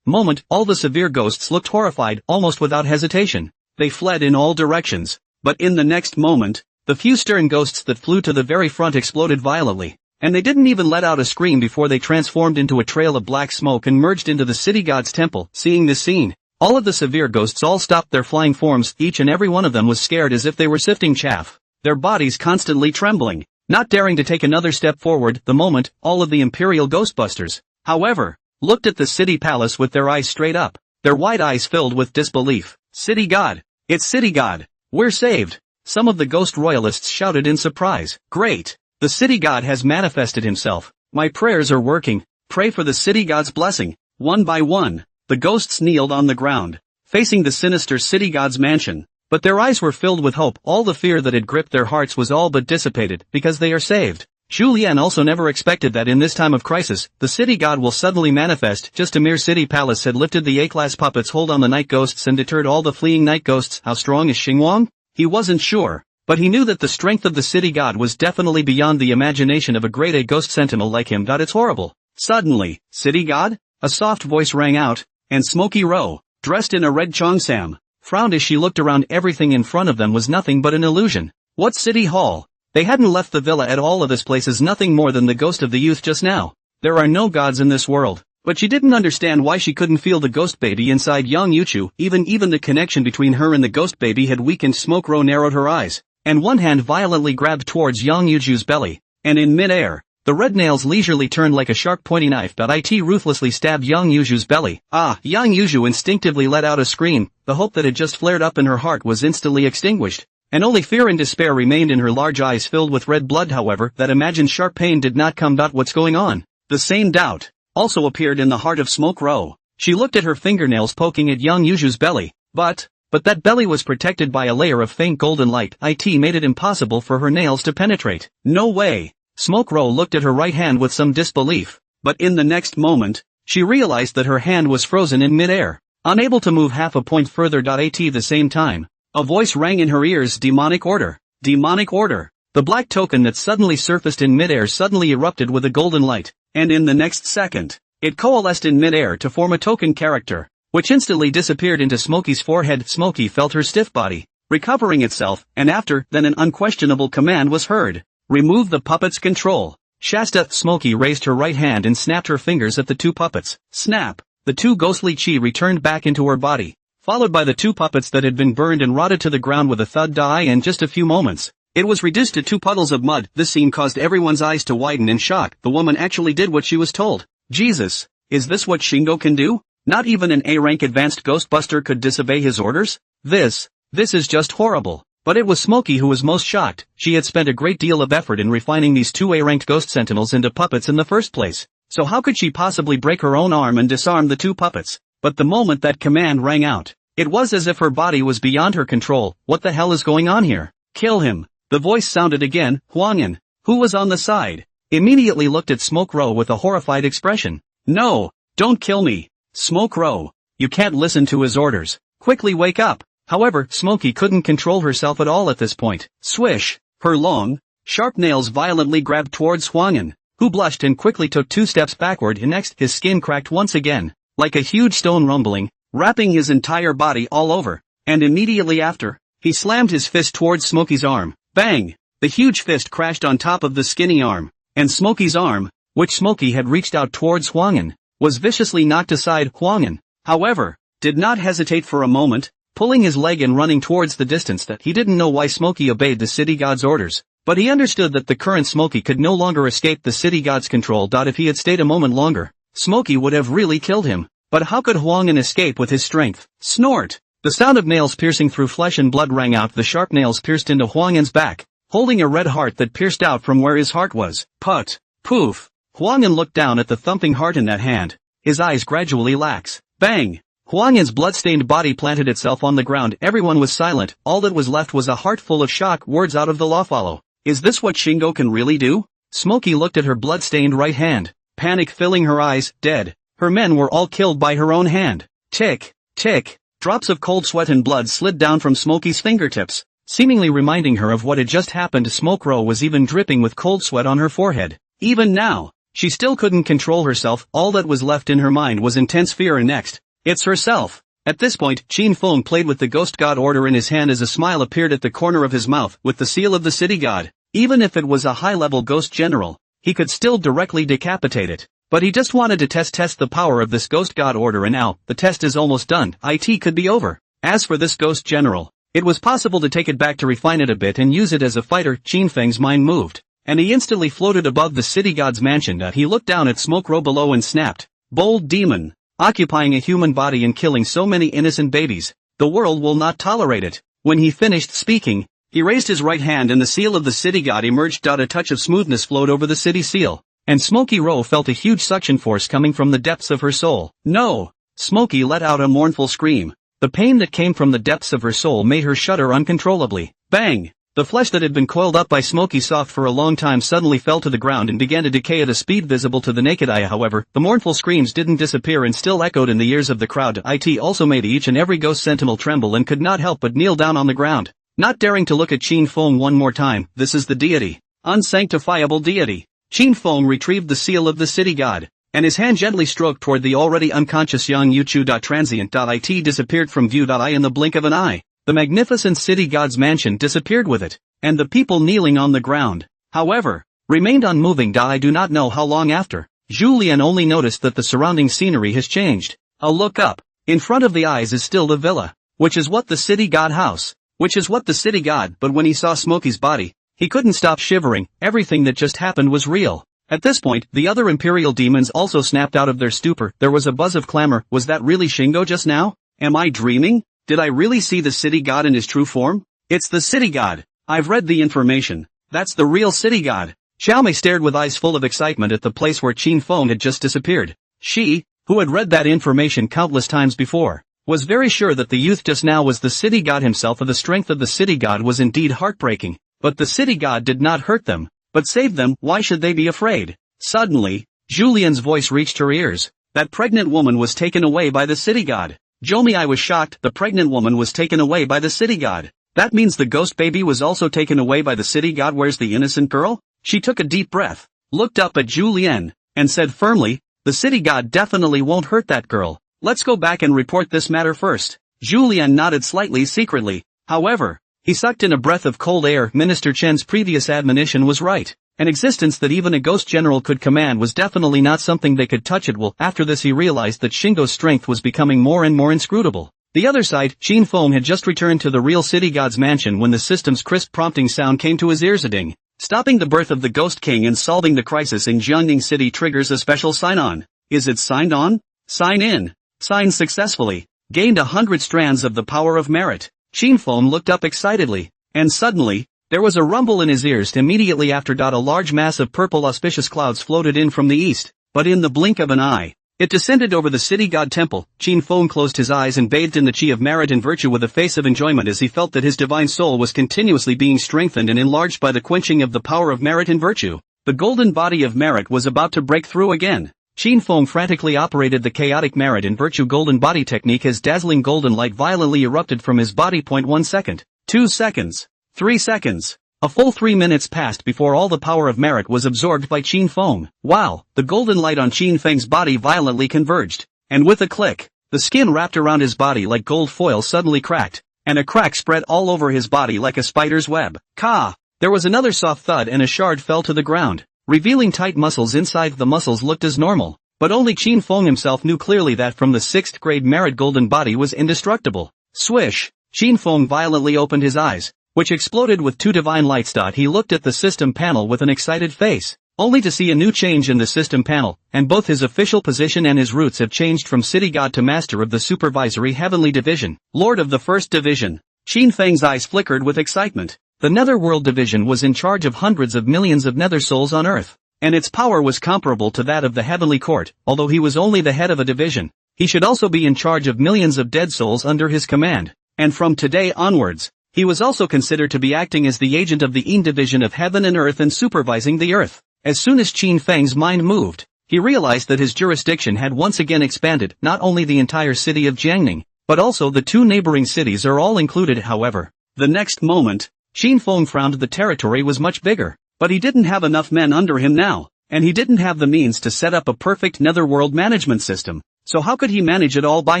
All the severe ghosts looked horrified, almost without hesitation. They fled in all directions. But in the next moment, the few Stern ghosts that flew to the very front exploded violently. And they didn't even let out a scream before they transformed into a trail of black smoke and merged into the city god's temple. Seeing this scene, all of the severe ghosts all stopped their flying forms. Each and every one of them was scared as if they were sifting chaff, their bodies constantly trembling, not daring to take another step forward. The moment, all of the Imperial Ghostbusters, however, looked at the city palace with their eyes straight up, their wide eyes filled with disbelief. City God! It's City God! We're saved! Some of the ghost royalists shouted in surprise. Great! The City God has manifested himself. My prayers are working. Pray for the City God's blessing. One by one, the ghosts kneeled on the ground, facing the sinister City God's mansion. But their eyes were filled with hope. All the fear that had gripped their hearts was all but dissipated, because they are saved. Julien also never expected that in this time of crisis, the City God will suddenly manifest. Just a mere city palace had lifted the A-class puppet's hold on the night ghosts and deterred all the fleeing night ghosts. How strong is Xingwang? He wasn't sure. But he knew that the strength of the city god was definitely beyond the imagination of a grade A ghost sentinel like him. It's horrible. Suddenly, City God? A soft voice rang out, and Smokey Rowe, dressed in a red cheongsam, frowned as she looked around. Everything in front of them was nothing but an illusion. What city hall? They hadn't left the villa at all. Of this place is nothing more than the ghost of the youth just now. There are no gods in this world. But she didn't understand why she couldn't feel the ghost baby inside Yang Yuchu. Even the connection between her and the ghost baby had weakened. Smoke Rowe narrowed her eyes, and one hand violently grabbed towards Yang Yuju's belly, and in mid-air, the red nails leisurely turned like a sharp pointy knife. It ruthlessly stabbed Yang Yuju's belly. Yang Yuju instinctively let out a scream. The hope that had just flared up in her heart was instantly extinguished, and only fear and despair remained in her large eyes filled with red blood. However, that imagined sharp pain did not come. What's going on? The same doubt also appeared in the heart of Smoke Rowe. She looked at her fingernails poking at Yang Yuju's belly, but that belly was protected by a layer of faint golden light. It made it impossible for her nails to penetrate. No way! Smoke Rowe looked at her right hand with some disbelief, but in the next moment, she realized that her hand was frozen in mid-air, unable to move half a point further. At the same time, a voice rang in her ears. Demonic order! Demonic order! The black token that suddenly surfaced in mid-air suddenly erupted with a golden light, and in the next second, it coalesced in mid-air to form a token character, which instantly disappeared into Smokey's forehead. Smokey felt her stiff body recovering itself, and then an unquestionable command was heard. Remove the puppet's control. Shasta. Smokey raised her right hand and snapped her fingers at the two puppets. Snap! The two ghostly chi returned back into her body, followed by the two puppets that had been burned and rotted to the ground with a thud. In just a few moments, it was reduced to two puddles of mud. This scene caused everyone's eyes to widen in shock. The woman actually did what she was told. Jesus! Is this what Shingo can do? Not even an A-rank advanced ghostbuster could disobey his orders? This is just horrible. But it was Smokey who was most shocked. She had spent a great deal of effort in refining these two A-ranked ghost sentinels into puppets in the first place. So how could she possibly break her own arm and disarm the two puppets? But the moment that command rang out, it was as if her body was beyond her control. What the hell is going on here? Kill him. The voice sounded again. Hwangin, who was on the side, immediately looked at Smoke Row with a horrified expression. No, don't kill me. Smoke Row, you can't listen to his orders. Quickly wake up. However, Smokey couldn't control herself at all at this point. Swish, her long, sharp nails violently grabbed towards Hwangin, who blushed and quickly took 2 steps backward. Next, his skin cracked once again, like a huge stone rumbling, wrapping his entire body all over, and immediately after, he slammed his fist towards Smokey's arm. Bang! The huge fist crashed on top of the skinny arm, and Smokey's arm, which Smokey had reached out towards Hwangin, was viciously knocked aside. Hwangin, however, did not hesitate for a moment, pulling his leg and running towards the distance. That he didn't know why Smokey obeyed the city god's orders, but he understood that the current Smokey could no longer escape the city god's control. If he had stayed a moment longer, Smokey would have really killed him. But how could Hwangin escape with his strength? Snort! The sound of nails piercing through flesh and blood rang out. The sharp nails pierced into Hwangin's back, holding a red heart that pierced out from where his heart was. Put! Poof! Hwangin looked down at the thumping heart in that hand. His eyes gradually lax. Bang! Hwangin's blood-stained body planted itself on the ground. Everyone was silent. All that was left was a heart full of shock. Words out of the law follow. Is this what Shingo can really do? Smokey looked at her blood-stained right hand, panic filling her eyes. Dead. Her men were all killed by her own hand. Tick, tick. Drops of cold sweat and blood slid down from Smokey's fingertips, seemingly reminding her of what had just happened. Smoke Row was even dripping with cold sweat on her forehead. Even now, she still couldn't control herself. All that was left in her mind was intense fear. And next, it's herself. At this point, Qin Feng played with the ghost god order in his hand as a smile appeared at the corner of his mouth. With the seal of the city god, even if it was a high-level ghost general, he could still directly decapitate it. But he just wanted to test the power of this ghost god order, and now, the test is almost done. It could be over. As for this ghost general, it was possible to take it back to refine it a bit and use it as a fighter. Qin Feng's mind moved, and he instantly floated above the city god's mansion. He looked down at Smoke Row below and snapped. Bold demon, occupying a human body and killing so many innocent babies, the world will not tolerate it. When he finished speaking, he raised his right hand and the seal of the city god emerged. A touch of smoothness flowed over the city seal, and Smokey Row felt a huge suction force coming from the depths of her soul. No! Smokey let out a mournful scream. The pain that came from the depths of her soul made her shudder uncontrollably. Bang! The flesh that had been coiled up by Smokey Soft for a long time suddenly fell to the ground and began to decay at a speed visible to the naked eye. However, the mournful screams didn't disappear and still echoed in the ears of the crowd. It also made each and every ghost sentinel tremble and could not help but kneel down on the ground, not daring to look at Qin Feng one more time. This is the deity. Unsanctifiable deity. Qin Feng retrieved the seal of the city god, and his hand gently stroked toward the already unconscious Yang Yuchu. Transient. It disappeared from view. In the blink of an eye, the magnificent city god's mansion disappeared with it, and the people kneeling on the ground, however, remained unmoving. I do not know how long after. Julian only noticed that the surrounding scenery has changed. A look up. In front of the eyes is still the villa, which is what the city god house, which is what the city god. But when he saw Smokey's body, he couldn't stop shivering. Everything that just happened was real. At this point, the other imperial demons also snapped out of their stupor. There was a buzz of clamor. Was that really Shingo just now? Am I dreaming? Did I really see the city god in his true form? It's the city god. I've read the information. That's the real city god. Xiaomei stared with eyes full of excitement at the place where Qin Feng had just disappeared. She, who had read that information countless times before, was very sure that the youth just now was the city god himself. The strength of the city god was indeed heartbreaking. But the city god did not hurt them, but saved them. Why should they be afraid? Suddenly, Julian's voice reached her ears. That pregnant woman was taken away by the city god. Jomi, I was shocked. The pregnant woman was taken away by the city god. That means the ghost baby was also taken away by the city god. Where's the innocent girl? She took a deep breath, looked up at Julian, and said firmly, the city god definitely won't hurt that girl. Let's go back and report this matter first. Julian nodded slightly secretly. However, he sucked in a breath of cold air. Minister Chen's previous admonition was right. An existence that even a ghost general could command was definitely not something they could touch. After this he realized that Shingo's strength was becoming more and more inscrutable. The other side, Qin Feng had just returned to the real city god's mansion when the system's crisp prompting sound came to his ears. A ding. Stopping the birth of the Ghost King and solving the crisis in Jiangning City triggers a special sign-on. Is it signed on? Sign in. Signed successfully. Gained 100 strands of the power of merit. Qinfeng looked up excitedly. And suddenly, there was a rumble in his ears immediately after. A large mass of purple auspicious clouds floated in from the east, but in the blink of an eye, it descended over the city god temple. Qinfeng closed his eyes and bathed in the chi of merit and virtue with a face of enjoyment as he felt that his divine soul was continuously being strengthened and enlarged by the quenching of the power of merit and virtue. The golden body of merit was about to break through again. Qinfeng frantically operated the chaotic merit and virtue golden body technique as dazzling golden light violently erupted from his body. 1 second, 2 seconds, 3 seconds. A full 3 minutes passed before all the power of merit was absorbed by Qinfeng. Wow! The golden light on Qinfeng's body violently converged. And with a click, the skin wrapped around his body like gold foil suddenly cracked, and a crack spread all over his body like a spider's web. Ka! There was another soft thud and a shard fell to the ground, revealing tight muscles inside. The muscles looked as normal, but only Qinfeng himself knew clearly that from the 6th grade merit golden body was indestructible. Swish! Qinfeng violently opened his eyes, which exploded with 2 divine lights. He looked at the system panel with an excited face, only to see a new change in the system panel, and both his official position and his roots have changed from city god to master of the supervisory heavenly division, lord of the first division. Qinfeng's eyes flickered with excitement. The Netherworld division was in charge of hundreds of millions of nether souls on Earth, and its power was comparable to that of the heavenly court. Although he was only the head of a division, he should also be in charge of millions of dead souls under his command, and from today onwards, he was also considered to be acting as the agent of the Yin division of heaven and earth and supervising the earth. As soon as Qinfeng's mind moved, he realized that his jurisdiction had once again expanded. Not only the entire city of Jiangning, but also the 2 neighboring cities are all included. However, the next moment, Qinfeng frowned. The territory was much bigger, but he didn't have enough men under him now, and he didn't have the means to set up a perfect Netherworld management system. So how could he manage it all by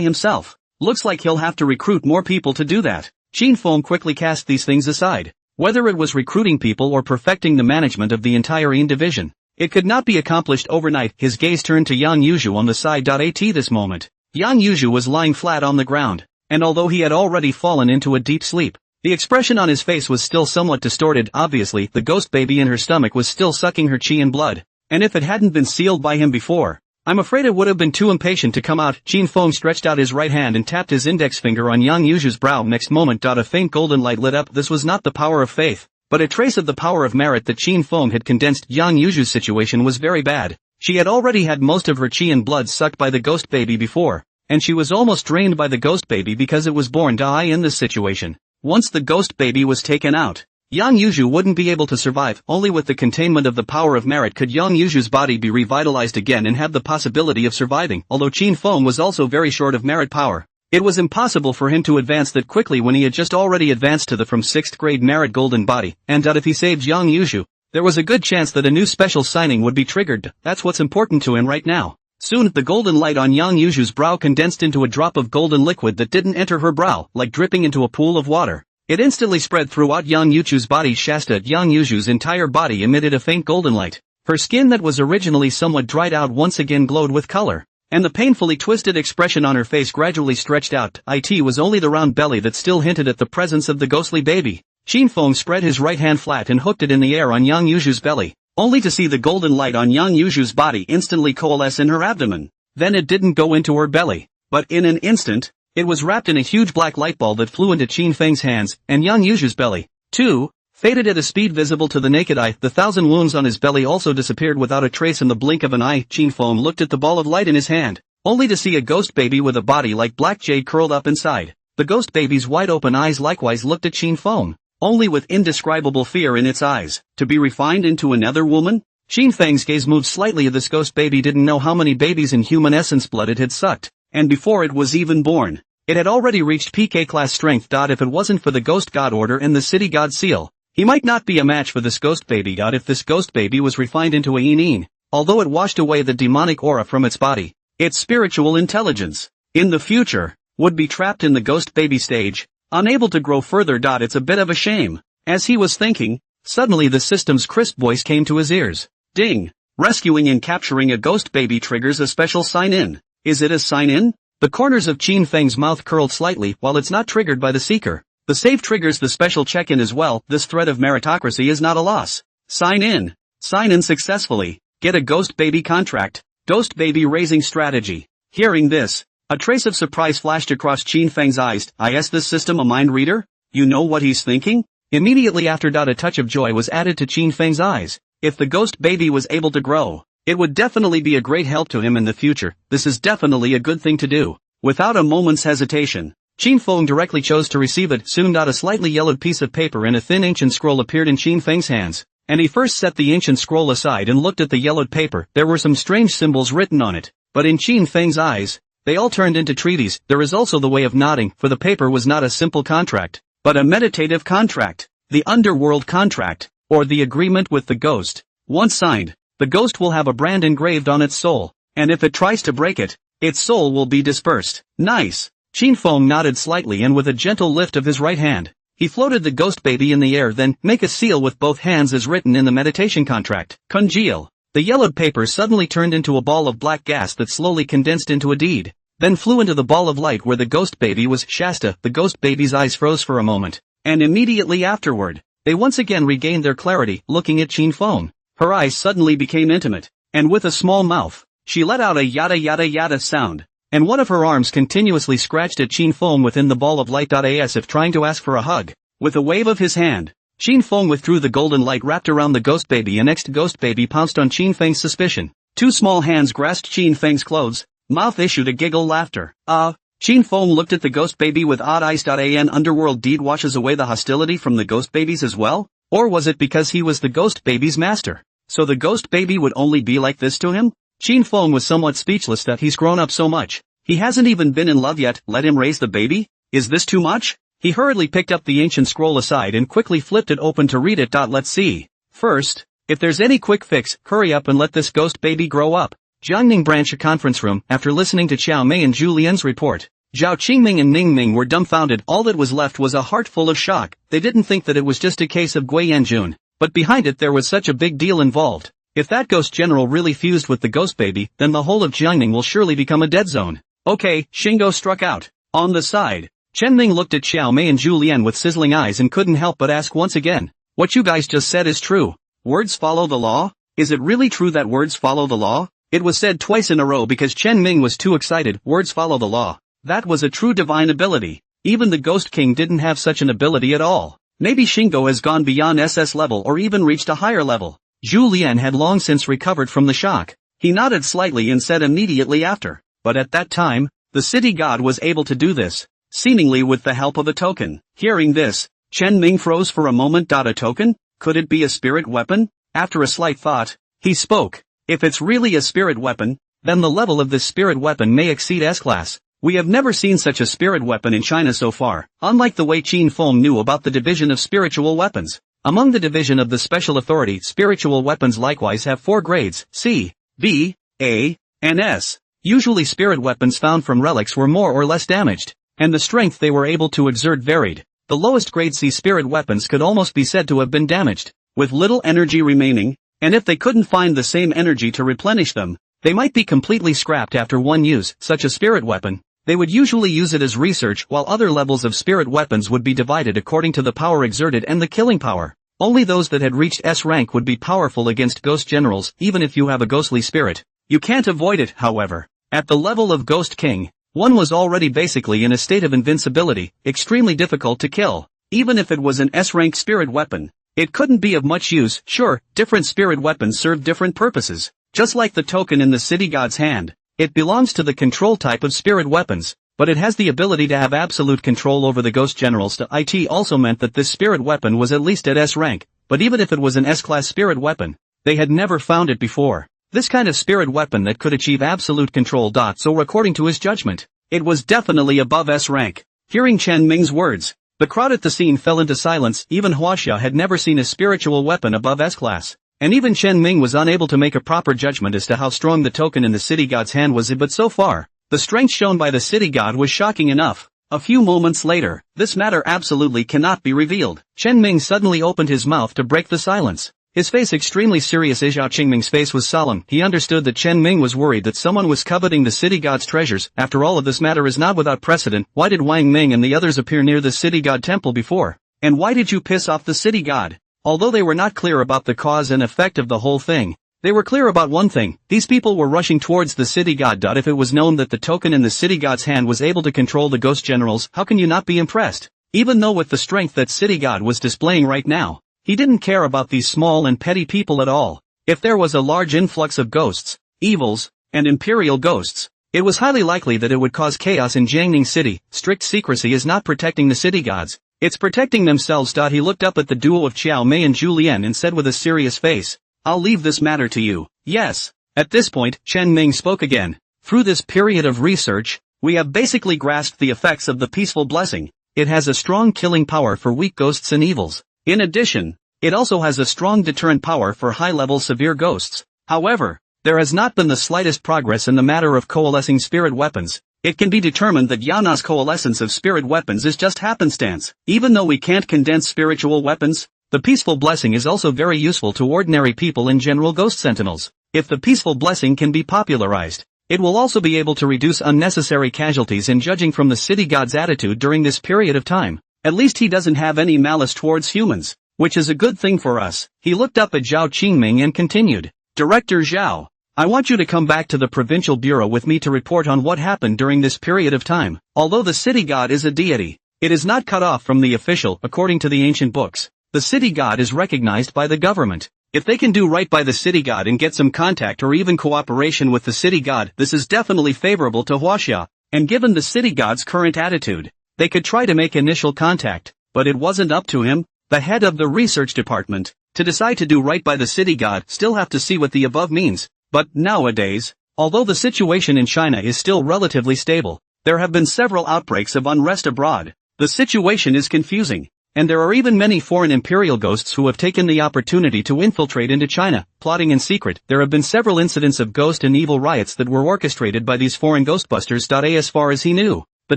himself? Looks like he'll have to recruit more people to do that. Qinfeng quickly cast these things aside. Whether it was recruiting people or perfecting the management of the entire Yin division, it could not be accomplished overnight. His gaze turned to Yang Yuzhu on the side. At this moment, Yang Yuzhu was lying flat on the ground, and although he had already fallen into a deep sleep, the expression on his face was still somewhat distorted. Obviously, the ghost baby in her stomach was still sucking her chi and blood, and if it hadn't been sealed by him before, I'm afraid it would have been too impatient to come out. Qinfeng stretched out his right hand and tapped his index finger on Yang Yuzhu's brow. Next moment, a faint golden light lit up. This was not the power of faith, but a trace of the power of merit that Qinfeng had condensed. Yang Yuzhu's situation was very bad. She had already had most of her chi and blood sucked by the ghost baby before, and she was almost drained by the ghost baby because it was born to die in this situation. Once the ghost baby was taken out, Yang Yuzhu wouldn't be able to survive. Only with the containment of the power of merit could Yang Yuzhu's body be revitalized again and have the possibility of surviving. Although Qinfeng was also very short of merit power, it was impossible for him to advance that quickly when he had just already advanced to the from 6th grade merit golden body, and if he saved Yang Yuzhu, there was a good chance that a new special signing would be triggered. That's what's important to him right now. Soon, the golden light on Yang Yuzhu's brow condensed into a drop of golden liquid that didn't enter her brow, like dripping into a pool of water. It instantly spread throughout Yang Yuzhu's body. Shasta, Yang Yuzhu's entire body emitted a faint golden light. Her skin that was originally somewhat dried out once again glowed with color, and the painfully twisted expression on her face gradually stretched out. It was only the round belly that still hinted at the presence of the ghostly baby. Qinfeng spread his right hand flat and hooked it in the air on Yang Yuzhu's belly, only to see the golden light on Yang Yuzhu's body instantly coalesce in her abdomen. Then it didn't go into her belly, but in an instant, it was wrapped in a huge black light ball that flew into Qinfeng's hands, and Yang Yuzhu's belly, too, faded at a speed visible to the naked eye. The 1,000 wounds on his belly also disappeared without a trace in the blink of an eye. Qinfeng looked at the ball of light in his hand, only to see a ghost baby with a body like black jade curled up inside. The ghost baby's wide-open eyes likewise looked at Qinfeng, only with indescribable fear in its eyes. To be refined into another woman? Qinfeng's gaze moved slightly. This ghost baby didn't know how many babies in human essence blood it had sucked, and before it was even born, it had already reached PK class strength. If it wasn't for the ghost god order and the city god seal, he might not be a match for this ghost baby. If this ghost baby was refined into a yin, although it washed away the demonic aura from its body, its spiritual intelligence, in the future, would be trapped in the ghost baby stage, unable to grow further. It's a bit of a shame. As he was thinking, suddenly the system's crisp voice came to his ears. Ding! Rescuing and capturing a ghost baby triggers a special sign-in. Is it a sign-in? The corners of Qinfeng's mouth curled slightly. While it's not triggered by the seeker, the save triggers the special check-in as well. This thread of meritocracy is not a loss. Sign in. Sign in successfully. Get a ghost baby contract. Ghost baby raising strategy. Hearing this, A trace of surprise flashed across Qin Feng's eyes. Is this system a mind reader? You know what he's thinking? Immediately after, a touch of joy was added to Qin Feng's eyes. If the ghost baby was able to grow, it would definitely be a great help to him in the future. This is definitely a good thing to do. Without a moment's hesitation, Qin Feng directly chose to receive it. Soon, a slightly yellowed piece of paper and a thin ancient scroll appeared in Qin Feng's hands, and he first set the ancient scroll aside and looked at the yellowed paper. There were some strange symbols written on it, but in Qin Feng's eyes, they all turned into treaties. There is also the way of nodding, for the paper was not a simple contract, but a meditative contract, the Underworld contract, or the agreement with the ghost. Once signed, the ghost will have a brand engraved on its soul, and if it tries to break it, its soul will be dispersed. Nice. Qin Feng nodded slightly, and with a gentle lift of his right hand, he floated the ghost baby in the air. Then, make a seal with both hands as written in the meditation contract. Congeal. The yellowed paper suddenly turned into a ball of black gas that slowly condensed into a deed, then flew into the ball of light where the ghost baby was. Shasta. The ghost baby's eyes froze for a moment, and immediately afterward, they once again regained their clarity. Looking at Qin Feng, her eyes suddenly became intimate, and with a small mouth, she let out a yada yada yada sound, and one of her arms continuously scratched at Qin Feng within the ball of light. As if trying to ask for a hug. With a wave of his hand, Qin Feng withdrew the golden light wrapped around the ghost baby, and next ghost baby pounced on Qin Feng's suspicion. Two small hands grasped Qin Feng's clothes, mouth issued a giggle laughter. Qin Feng looked at the ghost baby with odd eyes. An underworld deed washes away the hostility from the ghost babies as well? Or was it because he was the ghost baby's master, so the ghost baby would only be like this to him? Qin Feng was somewhat speechless. That he's grown up so much. He hasn't even been in love yet. Let him raise the baby? Is this too much? He hurriedly picked up the ancient scroll aside and quickly flipped it open to read it. Let's see. First, if there's any quick fix, hurry up and let this ghost baby grow up. Jiangning branch conference room. After listening to Xiao Mei and Julian's report, Zhao Qingming and Ningming were dumbfounded. All that was left was a heart full of shock. They didn't think that it was just a case of Gui Yanjun, but behind it there was such a big deal involved. If that ghost general really fused with the ghost baby, then the whole of Jiangning will surely become a dead zone. Okay, Shingo struck out. On the side, Chen Ming looked at Xiao Mei and Julian with sizzling eyes and couldn't help but ask once again, what you guys just said is true. Words follow the law? Is it really true that words follow the law? It was said twice in a row because Chen Ming was too excited. Words follow the law. That was a true divine ability. Even the Ghost King didn't have such an ability at all. Maybe Shingo has gone beyond SS level or even reached a higher level. Julian had long since recovered from the shock. He nodded slightly and said immediately after, but at that time, the city god was able to do this, seemingly with the help of a token. Hearing this, Chen Ming froze for a moment. A token? Could it be a spirit weapon? After a slight thought, he spoke. If it's really a spirit weapon, then the level of this spirit weapon may exceed S-class. We have never seen such a spirit weapon in China so far, unlike the way Qin Feng knew about the division of spiritual weapons. Among the division of the special authority, spiritual weapons likewise have 4 grades, C, B, A, and S. Usually spirit weapons found from relics were more or less damaged, and the strength they were able to exert varied. The lowest grade C spirit weapons could almost be said to have been damaged, with little energy remaining, and if they couldn't find the same energy to replenish them, they might be completely scrapped after one use. Such a spirit weapon, they would usually use it as research, while other levels of spirit weapons would be divided according to the power exerted and the killing power. Only those that had reached S rank would be powerful against ghost generals. Even if you have a ghostly spirit, you can't avoid it. However, at the level of Ghost King, one was already basically in a state of invincibility, extremely difficult to kill. Even if it was an S-rank spirit weapon, it couldn't be of much use. Sure, different spirit weapons serve different purposes. Just like the token in the city god's hand, it belongs to the control type of spirit weapons, but it has the ability to have absolute control over the ghost generals. It also meant that this spirit weapon was at least at S rank, but even if it was an S-class spirit weapon, they had never found it before. This kind of spirit weapon that could achieve absolute control. So according to his judgment, it was definitely above S rank. Hearing Chen Ming's words, the crowd at the scene fell into silence. Even Huaxia had never seen a spiritual weapon above S-class, and even Chen Ming was unable to make a proper judgment as to how strong the token in the city god's hand was. But so far, the strength shown by the city god was shocking enough. A few moments later, this matter absolutely cannot be revealed. Chen Ming suddenly opened his mouth to break the silence. His face extremely serious. Zhao Qingming's face was solemn. He understood that Chen Ming was worried that someone was coveting the city god's treasures. After all, of this matter is not without precedent. Why did Wang Ming and the others appear near the city god temple before? And why did you piss off the city god? Although they were not clear about the cause and effect of the whole thing, They were clear about one thing: these people were rushing towards the city god. If it was known that the token in the city god's hand was able to control the ghost generals, how can you not be impressed? Even though with the strength that city god was displaying right now, he didn't care about these small and petty people at all. If there was a large influx of ghosts, evils, and imperial ghosts, it was highly likely that it would cause chaos in Jiangning City. Strict secrecy is not protecting the city gods, it's protecting themselves. He looked up at the duo of Qiao Mei and Julien and said with a serious face, "I'll leave this matter to you." Yes. At this point, Chen Ming spoke again. Through this period of research, we have basically grasped the effects of the peaceful blessing. It has a strong killing power for weak ghosts and evils. In addition, it also has a strong deterrent power for high-level severe ghosts. However, there has not been the slightest progress in the matter of coalescing spirit weapons. It can be determined that Yana's coalescence of spirit weapons is just happenstance. Even though we can't condense spiritual weapons, the peaceful blessing is also very useful to ordinary people and general ghost sentinels. If the peaceful blessing can be popularized, it will also be able to reduce unnecessary casualties. And judging from the city god's attitude during this period of time, at least he doesn't have any malice towards humans, which is a good thing for us. He looked up at Zhao Qingming and continued, "Director Zhao, I want you to come back to the provincial bureau with me to report on what happened during this period of time. Although the city god is a deity, it is not cut off from the official. According to the ancient books, the city god is recognized by the government. If they can do right by the city god and get some contact or even cooperation with the city god, this is definitely favorable to Huaxia. And given the city god's current attitude, they could try to make initial contact, but it wasn't up to him, the head of the research department, to decide to do right by the city god. Still have to see what the above means. But nowadays, although the situation in China is still relatively stable, there have been several outbreaks of unrest abroad. The situation is confusing, and there are even many foreign imperial ghosts who have taken the opportunity to infiltrate into China, plotting in secret. There have been several incidents of ghost and evil riots that were orchestrated by these foreign ghostbusters. As far as he knew, the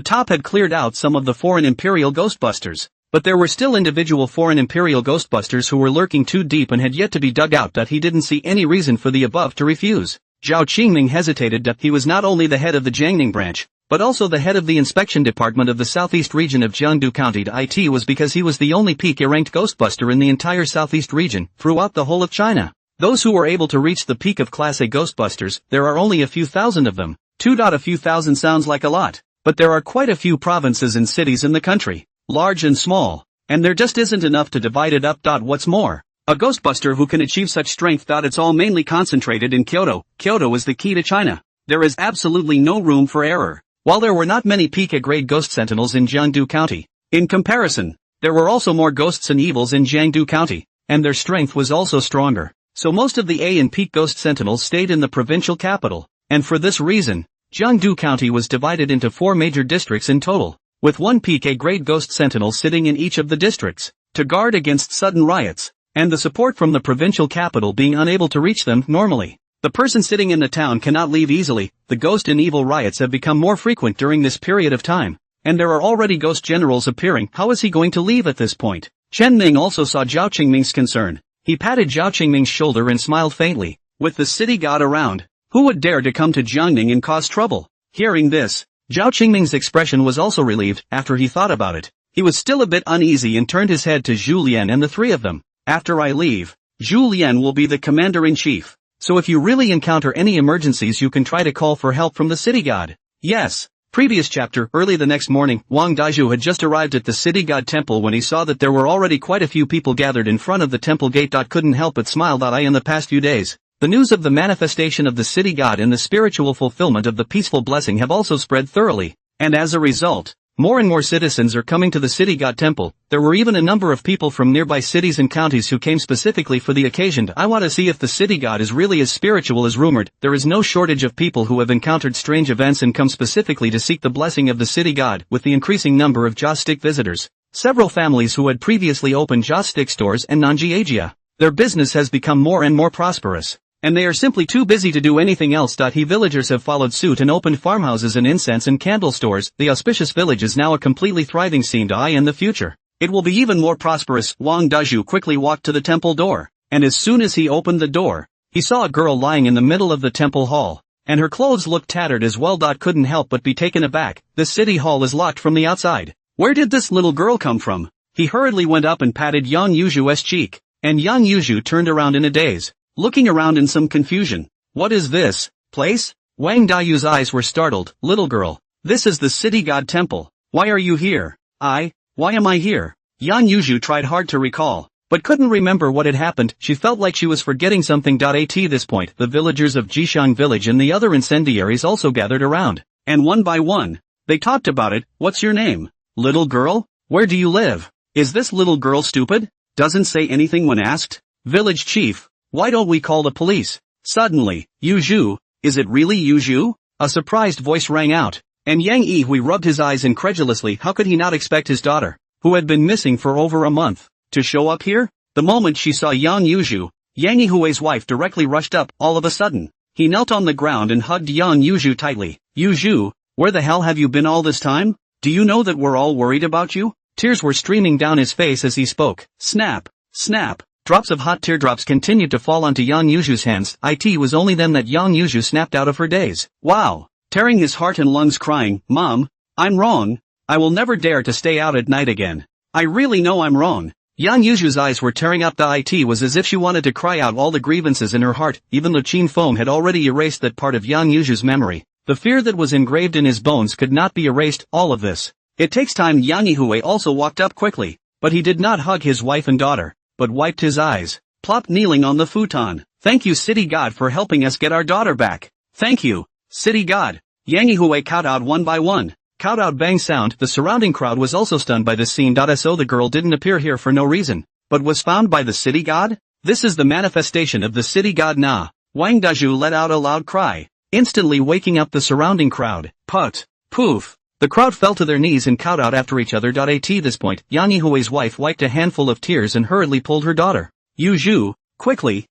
top had cleared out some of the foreign imperial ghostbusters, but there were still individual foreign imperial ghostbusters who were lurking too deep and had yet to be dug out. He didn't see any reason for the above to refuse. Zhao Qingming hesitated. He was not only the head of the Jiangning branch, but also the head of the inspection department of the southeast region of Jiangdu County. It was because he was the only peak-ranked ghostbuster in the entire southeast region, throughout the whole of China. Those who were able to reach the peak of Class A ghostbusters, there are only a few thousand of them. A few thousand sounds like a lot, but there are quite a few provinces and cities in the country, large and small, and there just isn't enough to divide it up. What's more, a ghostbuster who can achieve such strength. It's all mainly concentrated in Kyoto. Kyoto is the key to China. There is absolutely no room for error. While there were not many Pika-grade ghost sentinels in Jiangdu County, in comparison, there were also more ghosts and evils in Jiangdu County, and their strength was also stronger. So most of the A and peak ghost sentinels stayed in the provincial capital, and for this reason, Jiangdu County was divided into 4 major districts in total, with 1 Pika-grade ghost sentinel sitting in each of the districts, to guard against sudden riots, and the support from the provincial capital being unable to reach them normally. The person sitting in the town cannot leave easily. The ghost and evil riots have become more frequent during this period of time, and there are already ghost generals appearing. How is he going to leave at this point? Chen Ming also saw Zhao Qingming's concern. He patted Zhao Qingming's shoulder and smiled faintly. With the city god around, who would dare to come to Jiangning and cause trouble? Hearing this, Zhao Qingming's expression was also relieved. After he thought about it, he was still a bit uneasy and turned his head to Zhu Lian and the 3 of them. After I leave, Zhu Lian will be the commander-in-chief. So if you really encounter any emergencies, you can try to call for help from the city god. Yes. Previous chapter. Early the next morning, Wang Daiju had just arrived at the city god temple when he saw that there were already quite a few people gathered in front of the temple gate. Couldn't help but smile. In the past few days, the news of the manifestation of the city god and the spiritual fulfillment of the peaceful blessing have also spread thoroughly, and as a result, more and more citizens are coming to the city god temple. There were even a number of people from nearby cities and counties who came specifically for the occasion. I want to see if the city god is really as spiritual as rumored. There is no shortage of people who have encountered strange events and come specifically to seek the blessing of the city god. With the increasing number of joss-stick visitors, several families who had previously opened joss-stick stores in Nanjiegia, their business has become more and more prosperous, and they are simply too busy to do anything else. Villagers have followed suit and opened farmhouses and incense and candle stores. The Auspicious village is now a completely thriving scene. In the future, it will be even more prosperous. Wang Daiju quickly walked to the temple door, and as soon as he opened the door, he saw a girl lying in the middle of the temple hall, and her clothes looked tattered as well. Couldn't help but be taken aback. The city hall is locked from the outside. Where did this little girl come from? He hurriedly went up and patted Yang Yuju's cheek, and Yang Yuju turned around in a daze. looking around in some confusion. What is this place? Wang Dayu's eyes were startled. Little girl, this is the city god temple. Why are you here? Why am I here? Yan Yuzhu tried hard to recall, but couldn't remember what had happened. She felt like she was forgetting something. At this point, the villagers of Jishang village and the other incendiaries also gathered around, and one by one, they talked about it. What's your name? Little girl? Where do you live? Is this little girl stupid? Doesn't say anything when asked? Village chief, why don't we call the police? Suddenly, Yuzhu, is it really Yuzhu? A surprised voice rang out, and Yang Yihui rubbed his eyes incredulously. How could he not expect his daughter, who had been missing for over a month, to show up here? The moment she saw Yang Yuzhu, Yang Yihui's wife directly rushed up. All of a sudden, he knelt on the ground and hugged Yang Yuzhu tightly. Yuzhu, where the hell have you been all this time? Do you know that we're all worried about you? Tears were streaming down his face as he spoke. Snap, snap. Drops of hot teardrops continued to fall onto Yang Yuzhu's hands. It was only then that Yang Yuzhu snapped out of her daze. Wow! Tearing his heart and lungs, crying, Mom, I'm wrong. I will never dare to stay out at night again. I really know I'm wrong. Yang Yuzhu's eyes were tearing up. It was as if she wanted to cry out all the grievances in her heart, even though Qin Feng had already erased that part of Yang Yuzhu's memory. The fear that was engraved in his bones could not be erased. All of this. It takes time. Yang Yihui also walked up quickly, but he did not hug his wife and daughter, but wiped his eyes, plopped kneeling on the futon. Thank you, city god, for helping us get our daughter back. Thank you, city god. Yang Yihui kowtowed one by one. Kowtowed. Bang sound. The surrounding crowd was also stunned by this scene. So the girl didn't appear here for no reason, but was found by the city god? This is the manifestation of the city god Na. Wang Dazhu let out a loud cry, instantly waking up the surrounding crowd. Put. Poof. The crowd fell to their knees and kowtowed after each other. At this point, Yang Yihui's wife wiped a handful of tears and hurriedly pulled her daughter. Yuzhu, quickly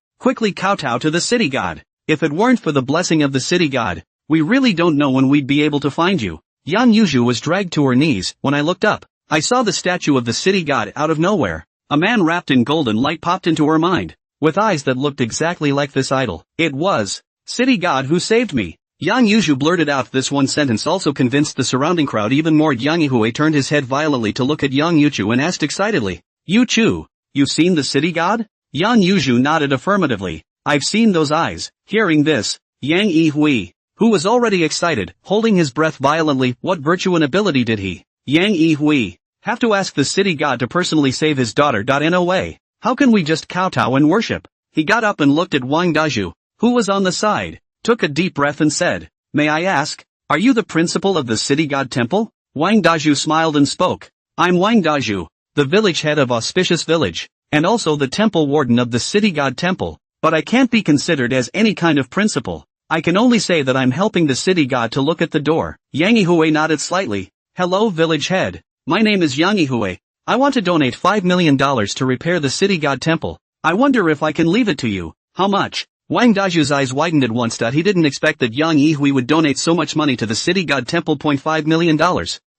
kowtow to the city god. If it weren't for the blessing of the city god, we really don't know when we'd be able to find you. Yan Yuzhu was dragged to her knees. When I looked up, I saw the statue of the city god. Out of nowhere, a man wrapped in golden light popped into her mind, with eyes that looked exactly like this idol. It was city god who saved me. Yang Yuzhu blurted out. This one sentence also convinced the surrounding crowd even more. Yang Yihui turned his head violently to look at Yang Yuchu and asked excitedly, Yuchu, you've seen the city god? Yang Yuzhu nodded affirmatively. I've seen those eyes. Hearing this, Yang Yihui, who was already excited, holding his breath violently, what virtue and ability did he, Yang Yihui, have to ask the city god to personally save his daughter? No way. How can we just kowtow and worship? He got up and looked at Wang Dazhu, who was on the side, took a deep breath and said, May I ask, are you the principal of the city god temple? Wang Dazhu smiled and spoke. I'm Wang Dazhu, the village head of Auspicious village, and also the temple warden of the city god temple, but I can't be considered as any kind of principal. I can only say that I'm helping the city god to look at the door. Yang Yihui nodded slightly. Hello, village head. My name is Yang Yihui. I want to donate $5 million to repair the city god temple. I wonder if I can leave it to you. How much? Wang Dazhu's eyes widened at once. He didn't expect that Yang Yihui would donate so much money to the city god temple. $5 million.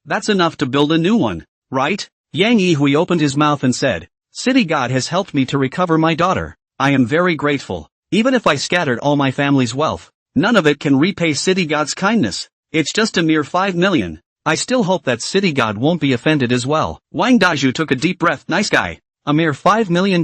That's enough to build a new one, right? Yang Yihui opened his mouth and said, City god has helped me to recover my daughter. I am very grateful. Even if I scattered all my family's wealth, none of it can repay city god's kindness. It's just a mere 5 million. I still hope that city god won't be offended as well. Wang Dazhu took a deep breath. Nice guy. A mere $5 million.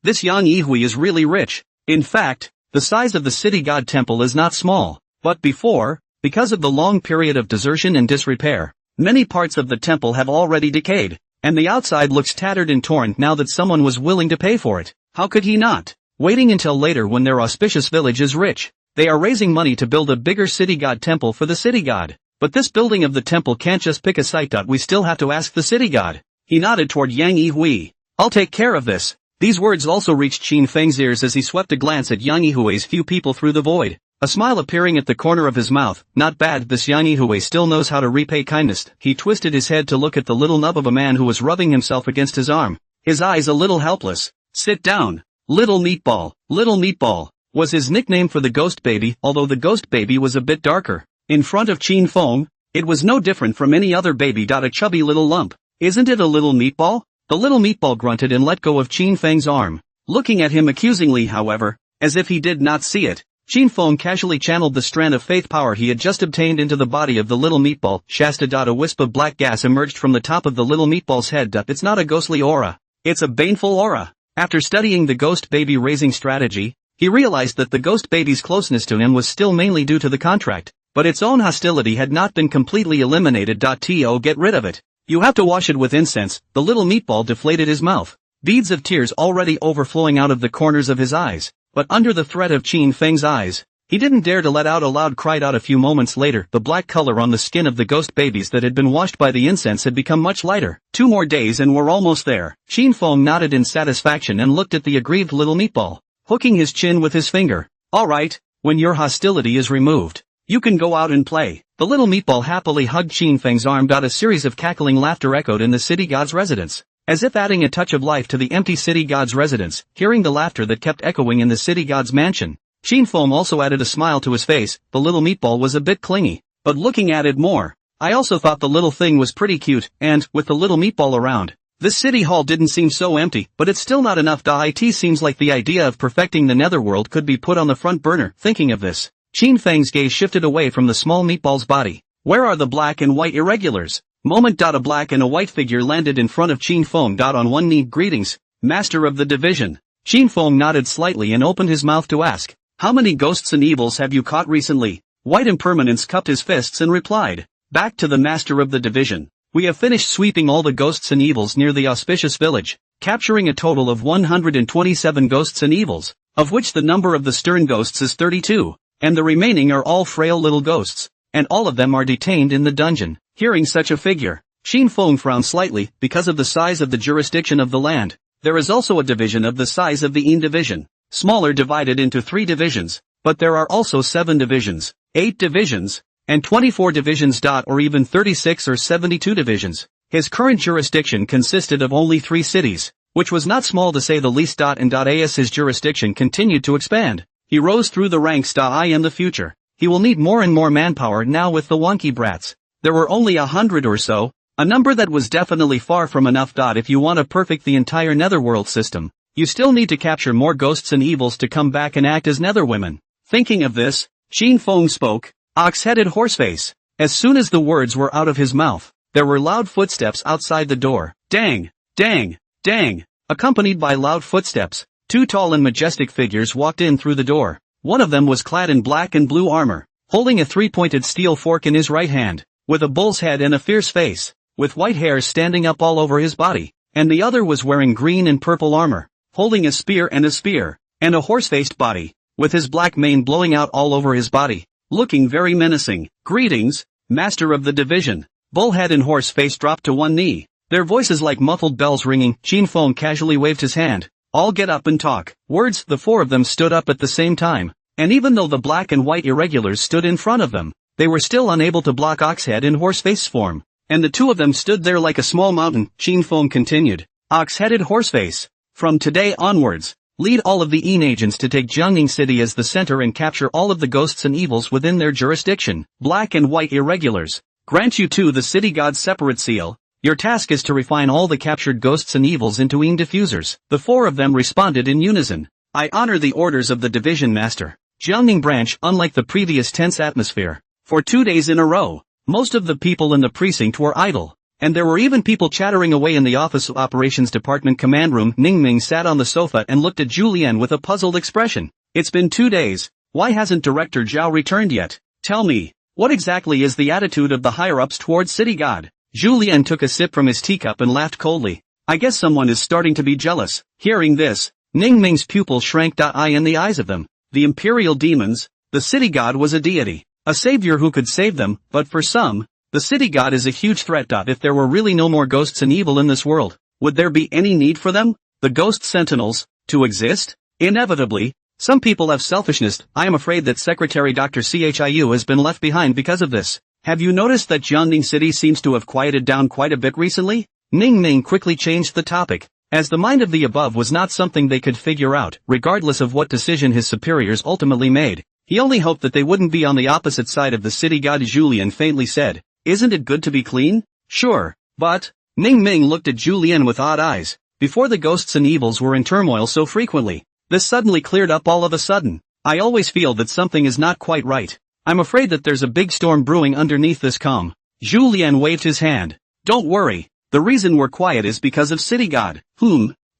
This Yang Yihui is really rich. In fact, the size of the city god temple is not small. But because of the long period of desertion and disrepair, many parts of the temple have already decayed, and the outside looks tattered and torn. Now that someone was willing to pay for it, how could he not? Waiting until later when their auspicious village is rich, they are raising money to build a bigger city god temple for the city god. But this building of the temple can't just pick a site. We still have to ask the city god. He nodded toward Yang Yihui. I'll take care of this. These words also reached Qin Feng's ears as he swept a glance at Yang Yihui's few people through the void, a smile appearing at the corner of his mouth. Not bad, this Yang Yihui still knows how to repay kindness. He twisted his head to look at the little nub of a man who was rubbing himself against his arm, his eyes a little helpless. Sit down. Little Meatball, was his nickname for the ghost baby, although the ghost baby was a bit darker. In front of Qin Feng, it was no different from any other baby. A chubby little lump. Isn't it a little meatball? The little meatball grunted and let go of Qin Feng's arm, looking at him accusingly. However, as if he did not see it, Qin Feng casually channeled the strand of faith power he had just obtained into the body of the little meatball. Shasta. A wisp of black gas emerged from the top of the little meatball's head. It's not a ghostly aura. It's a baneful aura. After studying the ghost baby raising strategy, He realized that the ghost baby's closeness to him was still mainly due to the contract, but its own hostility had not been completely eliminated. To get rid of it, you have to wash it with incense. The little meatball deflated his mouth, beads of tears already overflowing out of the corners of his eyes, but under the threat of Qin Feng's eyes, he didn't dare to let out a loud cry. A few moments later, the black color on the skin of the ghost babies that had been washed by the incense had become much lighter. 2 more days and we're almost there. Qin Feng nodded in satisfaction and looked at the aggrieved little meatball, hooking his chin with his finger. Alright, when your hostility is removed, you can go out and play. The little meatball happily hugged Qin Feng's arm. A series of cackling laughter echoed in the city god's residence, as if adding a touch of life to the empty city god's residence. Hearing the laughter that kept echoing in the city god's mansion, Qin Feng also added a smile to his face. The little meatball was a bit clingy, but looking at it more, I also thought the little thing was pretty cute, and, with the little meatball around, this city hall didn't seem so empty. But it's still not enough. It seems like the idea of perfecting the Netherworld could be put on the front burner. Thinking of this, Qin Feng's gaze shifted away from the small meatball's body. Where are the black and white irregulars? A black and a white figure landed in front of Qin Feng. On one knee. Greetings, Master of the Division. Qin Feng nodded slightly and opened his mouth to ask, how many ghosts and evils have you caught recently? White Impermanence cupped his fists and replied, back to the Master of the Division. We have finished sweeping all the ghosts and evils near the Auspicious village, capturing a total of 127 ghosts and evils, of which the number of the stern ghosts is 32, and the remaining are all frail little ghosts, and all of them are detained in the dungeon. Hearing such a figure, Qin Feng frowned slightly. Because of the size of the jurisdiction of the land, there is also a division of the size of the Yin division, smaller, divided into 3 divisions, but there are also 7 divisions, 8 divisions, and 24 divisions. Or even 36 or 72 divisions. His current jurisdiction consisted of only 3 cities, which was not small to say the least. As his jurisdiction continued to expand, he rose through the ranks. In the future, he will need more and more manpower. Now with the wonky brats, there were only 100 or so, a number that was definitely far from enough. If you want to perfect the entire Netherworld system, you still need to capture more ghosts and evils to come back and act as Netherwomen. Thinking of this, Qin Feng spoke, ox-headed horseface. As soon as the words were out of his mouth, there were loud footsteps outside the door. Dang, dang, dang. Accompanied by loud footsteps, 2 tall and majestic figures walked in through the door. One of them was clad in black and blue armor, holding a 3-pointed steel fork in his right hand, with a bull's head and a fierce face, with white hair standing up all over his body, and the other was wearing green and purple armor, holding a spear, and a horse-faced body, with his black mane blowing out all over his body, looking very menacing. Greetings, Master of the Division. Bullhead and Horseface dropped to one knee, their voices like muffled bells ringing. Qin Feng casually waved his hand. All get up and talk. Words. The 4 of them stood up at the same time, and even though the black and white irregulars stood in front of them, they were still unable to block Oxhead and Horseface's form, and the 2 of them stood there like a small mountain. Qin Feng continued. Ox-headed Horseface. From today onwards, lead all of the Yin agents to take Jiangning City as the center and capture all of the ghosts and evils within their jurisdiction. Black and white irregulars. Grant you to the city god's separate seal. Your task is to refine all the captured ghosts and evils into Yin diffusers. The 4 of them responded in unison. I honor the orders of the division master. Jiangning branch. Unlike the previous tense atmosphere, for 2 days in a row, most of the people in the precinct were idle, and there were even people chattering away in the Office of Operations Department command room. Ningming sat on the sofa and looked at Julian with a puzzled expression. It's been 2 days, why hasn't Director Zhao returned yet? Tell me, what exactly is the attitude of the higher-ups towards City God? Julian took a sip from his teacup and laughed coldly. I guess someone is starting to be jealous. Hearing this, Ningming's pupils shrank. In the eyes of them, the imperial demons, the City God was a deity, a savior who could save them, but for some, the City God is a huge threat. If there were really no more ghosts and evil in this world, would there be any need for them? The ghost sentinels, to exist? Inevitably, some people have selfishness. I am afraid that Secretary Dr. Chiu has been left behind because of this. Have you noticed that Jiangning City seems to have quieted down quite a bit recently? Ningming quickly changed the topic, as the mind of the above was not something they could figure out. Regardless of what decision his superiors ultimately made, he only hoped that they wouldn't be on the opposite side of the City God. Julian faintly said, isn't it good to be clean? Sure, but... Ningming looked at Julian with odd eyes. Before the ghosts and evils were in turmoil so frequently, this suddenly cleared up all of a sudden. I always feel that something is not quite right. I'm afraid that there's a big storm brewing underneath this calm. Julian waved his hand. Don't worry, the reason we're quiet is because of City God.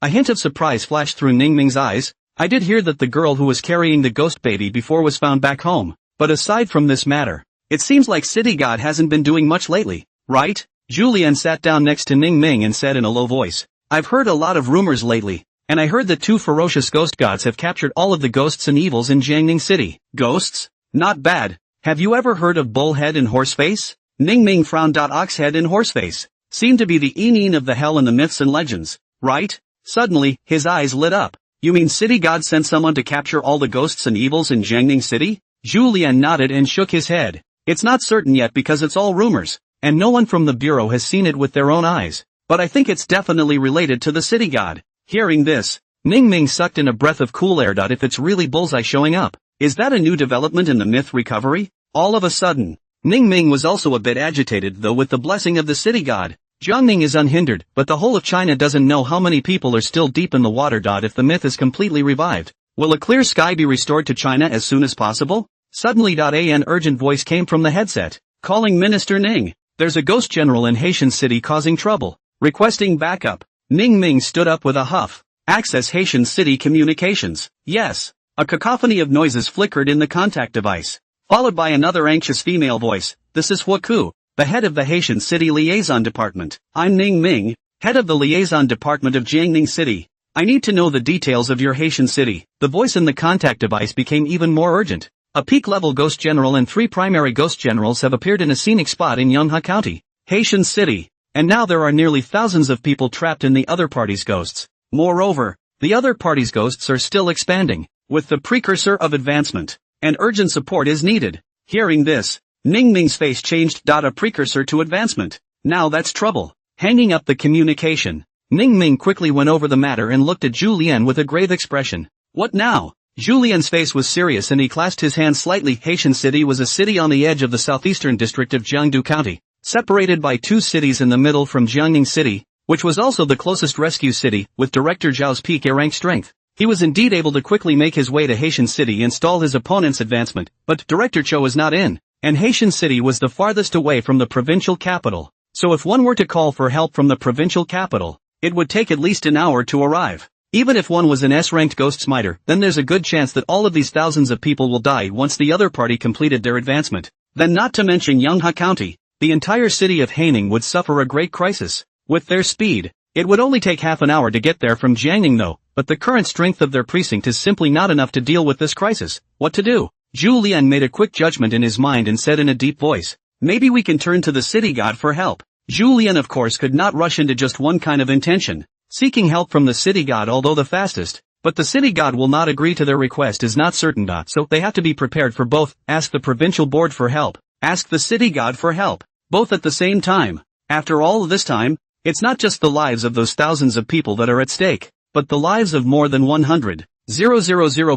A hint of surprise flashed through Ningming's eyes. I did hear that the girl who was carrying the ghost baby before was found back home, but aside from this matter, it seems like City God hasn't been doing much lately, right? Julian sat down next to Ning Ming and said in a low voice, I've heard a lot of rumors lately, and I heard that 2 ferocious ghost gods have captured all of the ghosts and evils in Jiangning City. Ghosts? Not bad. Have you ever heard of Bullhead and Horseface? Ning Ming frowned. Oxhead and Horseface seem to be the Eneen of the hell in the myths and legends, right? Suddenly, his eyes lit up. You mean City God sent someone to capture all the ghosts and evils in Jiangning City? Julian nodded and shook his head. It's not certain yet because it's all rumors, and no one from the bureau has seen it with their own eyes, but I think it's definitely related to the City God. Hearing this, Ning Ming sucked in a breath of cool air. If it's really Bullseye showing up, is that a new development in the myth recovery? All of a sudden, Ning Ming was also a bit agitated though with the blessing of the City God. Jiangning is unhindered, but the whole of China doesn't know how many people are still deep in the water. If the myth is completely revived, will a clear sky be restored to China as soon as possible? Suddenly, an urgent voice came from the headset, calling Minister Ning. There's a ghost general in Haitian City causing trouble, requesting backup. Ning Ming stood up with a huff. Access Haitian City communications. Yes. A cacophony of noises flickered in the contact device, followed by another anxious female voice. This is Huaku, the head of the Haitian City Liaison Department. I'm Ning Ming, head of the Liaison Department of Jiangning City. I need to know the details of your Haitian City. The voice in the contact device became even more urgent. A peak-level ghost general and 3 primary ghost generals have appeared in a scenic spot in Yonghua County, Haitian City, and now there are nearly thousands of people trapped in the other party's ghosts. Moreover, the other party's ghosts are still expanding, with the precursor of advancement, and urgent support is needed. Hearing this, Ning Ming's face changed. A precursor to advancement. Now that's trouble. Hanging up the communication, Ning Ming quickly went over the matter and looked at Julian with a grave expression. What now? Julian's face was serious and he clasped his hands slightly. Haitian City was a city on the edge of the southeastern district of Jiangdu County, separated by 2 cities in the middle from Jiangning City, which was also the closest rescue city, with Director Zhao's peak air rank strength. He was indeed able to quickly make his way to Haitian City and stall his opponent's advancement, but Director Zhao was not in, and Haitian City was the farthest away from the provincial capital. So if one were to call for help from the provincial capital, it would take at least an hour to arrive. Even if one was an S-ranked ghost smiter, then there's a good chance that all of these thousands of people will die once the other party completed their advancement. Then not to mention Yonghua County, the entire city of Haining would suffer a great crisis. With their speed, it would only take half an hour to get there from Jiangning though, but the current strength of their precinct is simply not enough to deal with this crisis. What to do? Zhu Lian made a quick judgment in his mind and said in a deep voice, maybe we can turn to the City God for help. Zhu Lian of course could not rush into just one kind of intention, seeking help from the City God although the fastest, but the City God will not agree to their request is not certain. So they have to be prepared for both. Ask the provincial board for help, ask the City God for help, both at the same time. After all of this time, it's not just the lives of those thousands of people that are at stake, but the lives of more than 100,000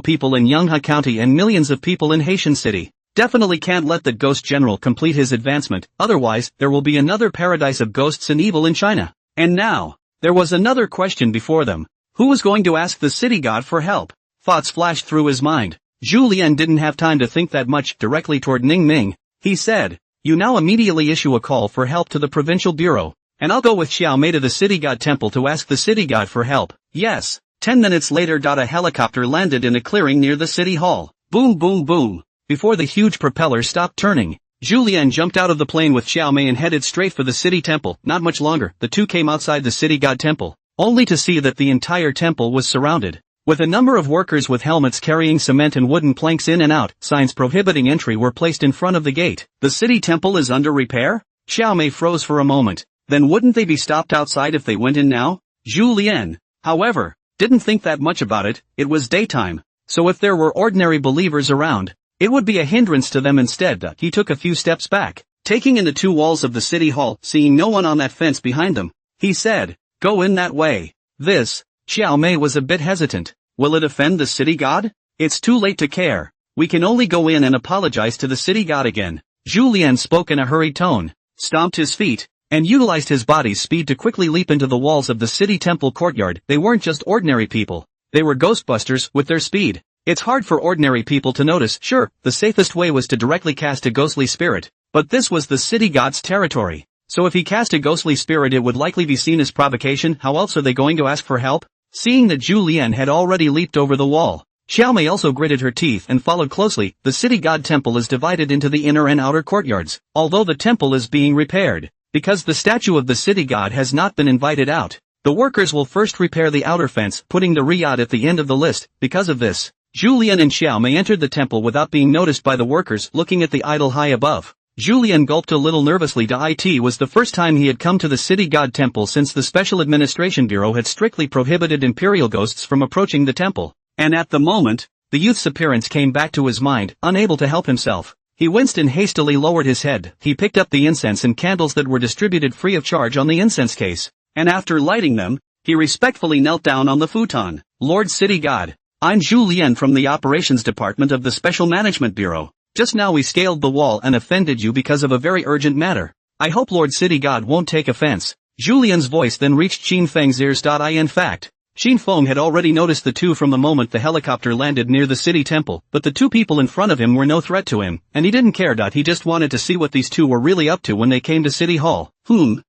people in Yonghua County and millions of people in Haitian City. Definitely can't let that ghost general complete his advancement, otherwise there will be another paradise of ghosts and evil in China. And now, there was another question before them. Who was going to ask the City God for help? Thoughts flashed through his mind. Zhu Lian didn't have time to think that much. Directly toward Ning Ming, he said, you now immediately issue a call for help to the provincial bureau, and I'll go with Xiao Mei to the City God temple to ask the City God for help. Yes. 10 minutes later. A helicopter landed in a clearing near the city hall. Boom boom boom. Before the huge propeller stopped turning, Zhu Lian jumped out of the plane with Xiao Mei and headed straight for the city temple. Not much longer, the two came outside the City God temple, only to see that the entire temple was surrounded, with a number of workers with helmets carrying cement and wooden planks in and out. Signs prohibiting entry were placed in front of the gate. The city temple is under repair? Xiao Mei froze for a moment. Then wouldn't they be stopped outside if they went in now? Zhu Lian, however, didn't think that much about it. It was daytime, so if there were ordinary believers around, it would be a hindrance to them. Instead, he took a few steps back, taking in the two walls of the city hall. Seeing no one on that fence behind them, he said, go in that way. This, Xiao Mei was a bit hesitant. Will it offend the City God? It's too late to care. We can only go in and apologize to the City God again. Zhu Lian spoke in a hurried tone, stomped his feet, and utilized his body's speed to quickly leap into the walls of the city temple courtyard. They weren't just ordinary people. They were ghostbusters with their speed. It's hard for ordinary people to notice. Sure, the safest way was to directly cast a ghostly spirit, but this was the City God's territory. So if he cast a ghostly spirit, it would likely be seen as provocation. How else are they going to ask for help? Seeing that Zhu Lian had already leaped over the wall, Xiaomei also gritted her teeth and followed closely. The city god temple is divided into the inner and outer courtyards, although the temple is being repaired. Because the statue of the city god has not been invited out, the workers will first repair the outer fence, putting the riyadh at the end of the list. Because of this, Zhu Lian and Xiaomei entered the temple without being noticed by the workers looking at the idol high above. Zhu Lian gulped a little nervously. It was the first time he had come to the city god temple since the Special Administration Bureau had strictly prohibited imperial ghosts from approaching the temple. And at the moment, the youth's appearance came back to his mind. Unable to help himself, he winced and hastily lowered his head. He picked up the incense and candles that were distributed free of charge on the incense case, and after lighting them, he respectfully knelt down on the futon. Lord City God, I'm Zhu Lian from the Operations Department of the Special Management Bureau. Just now we scaled the wall and offended you because of a very urgent matter. I hope Lord City God won't take offense. Zhu Lian's voice then reached Qin Feng's ears. In fact, Qin Feng had already noticed the two from the moment the helicopter landed near the city temple, but the two people in front of him were no threat to him, and he didn't care. He just wanted to see what these two were really up to when they came to City Hall. Qin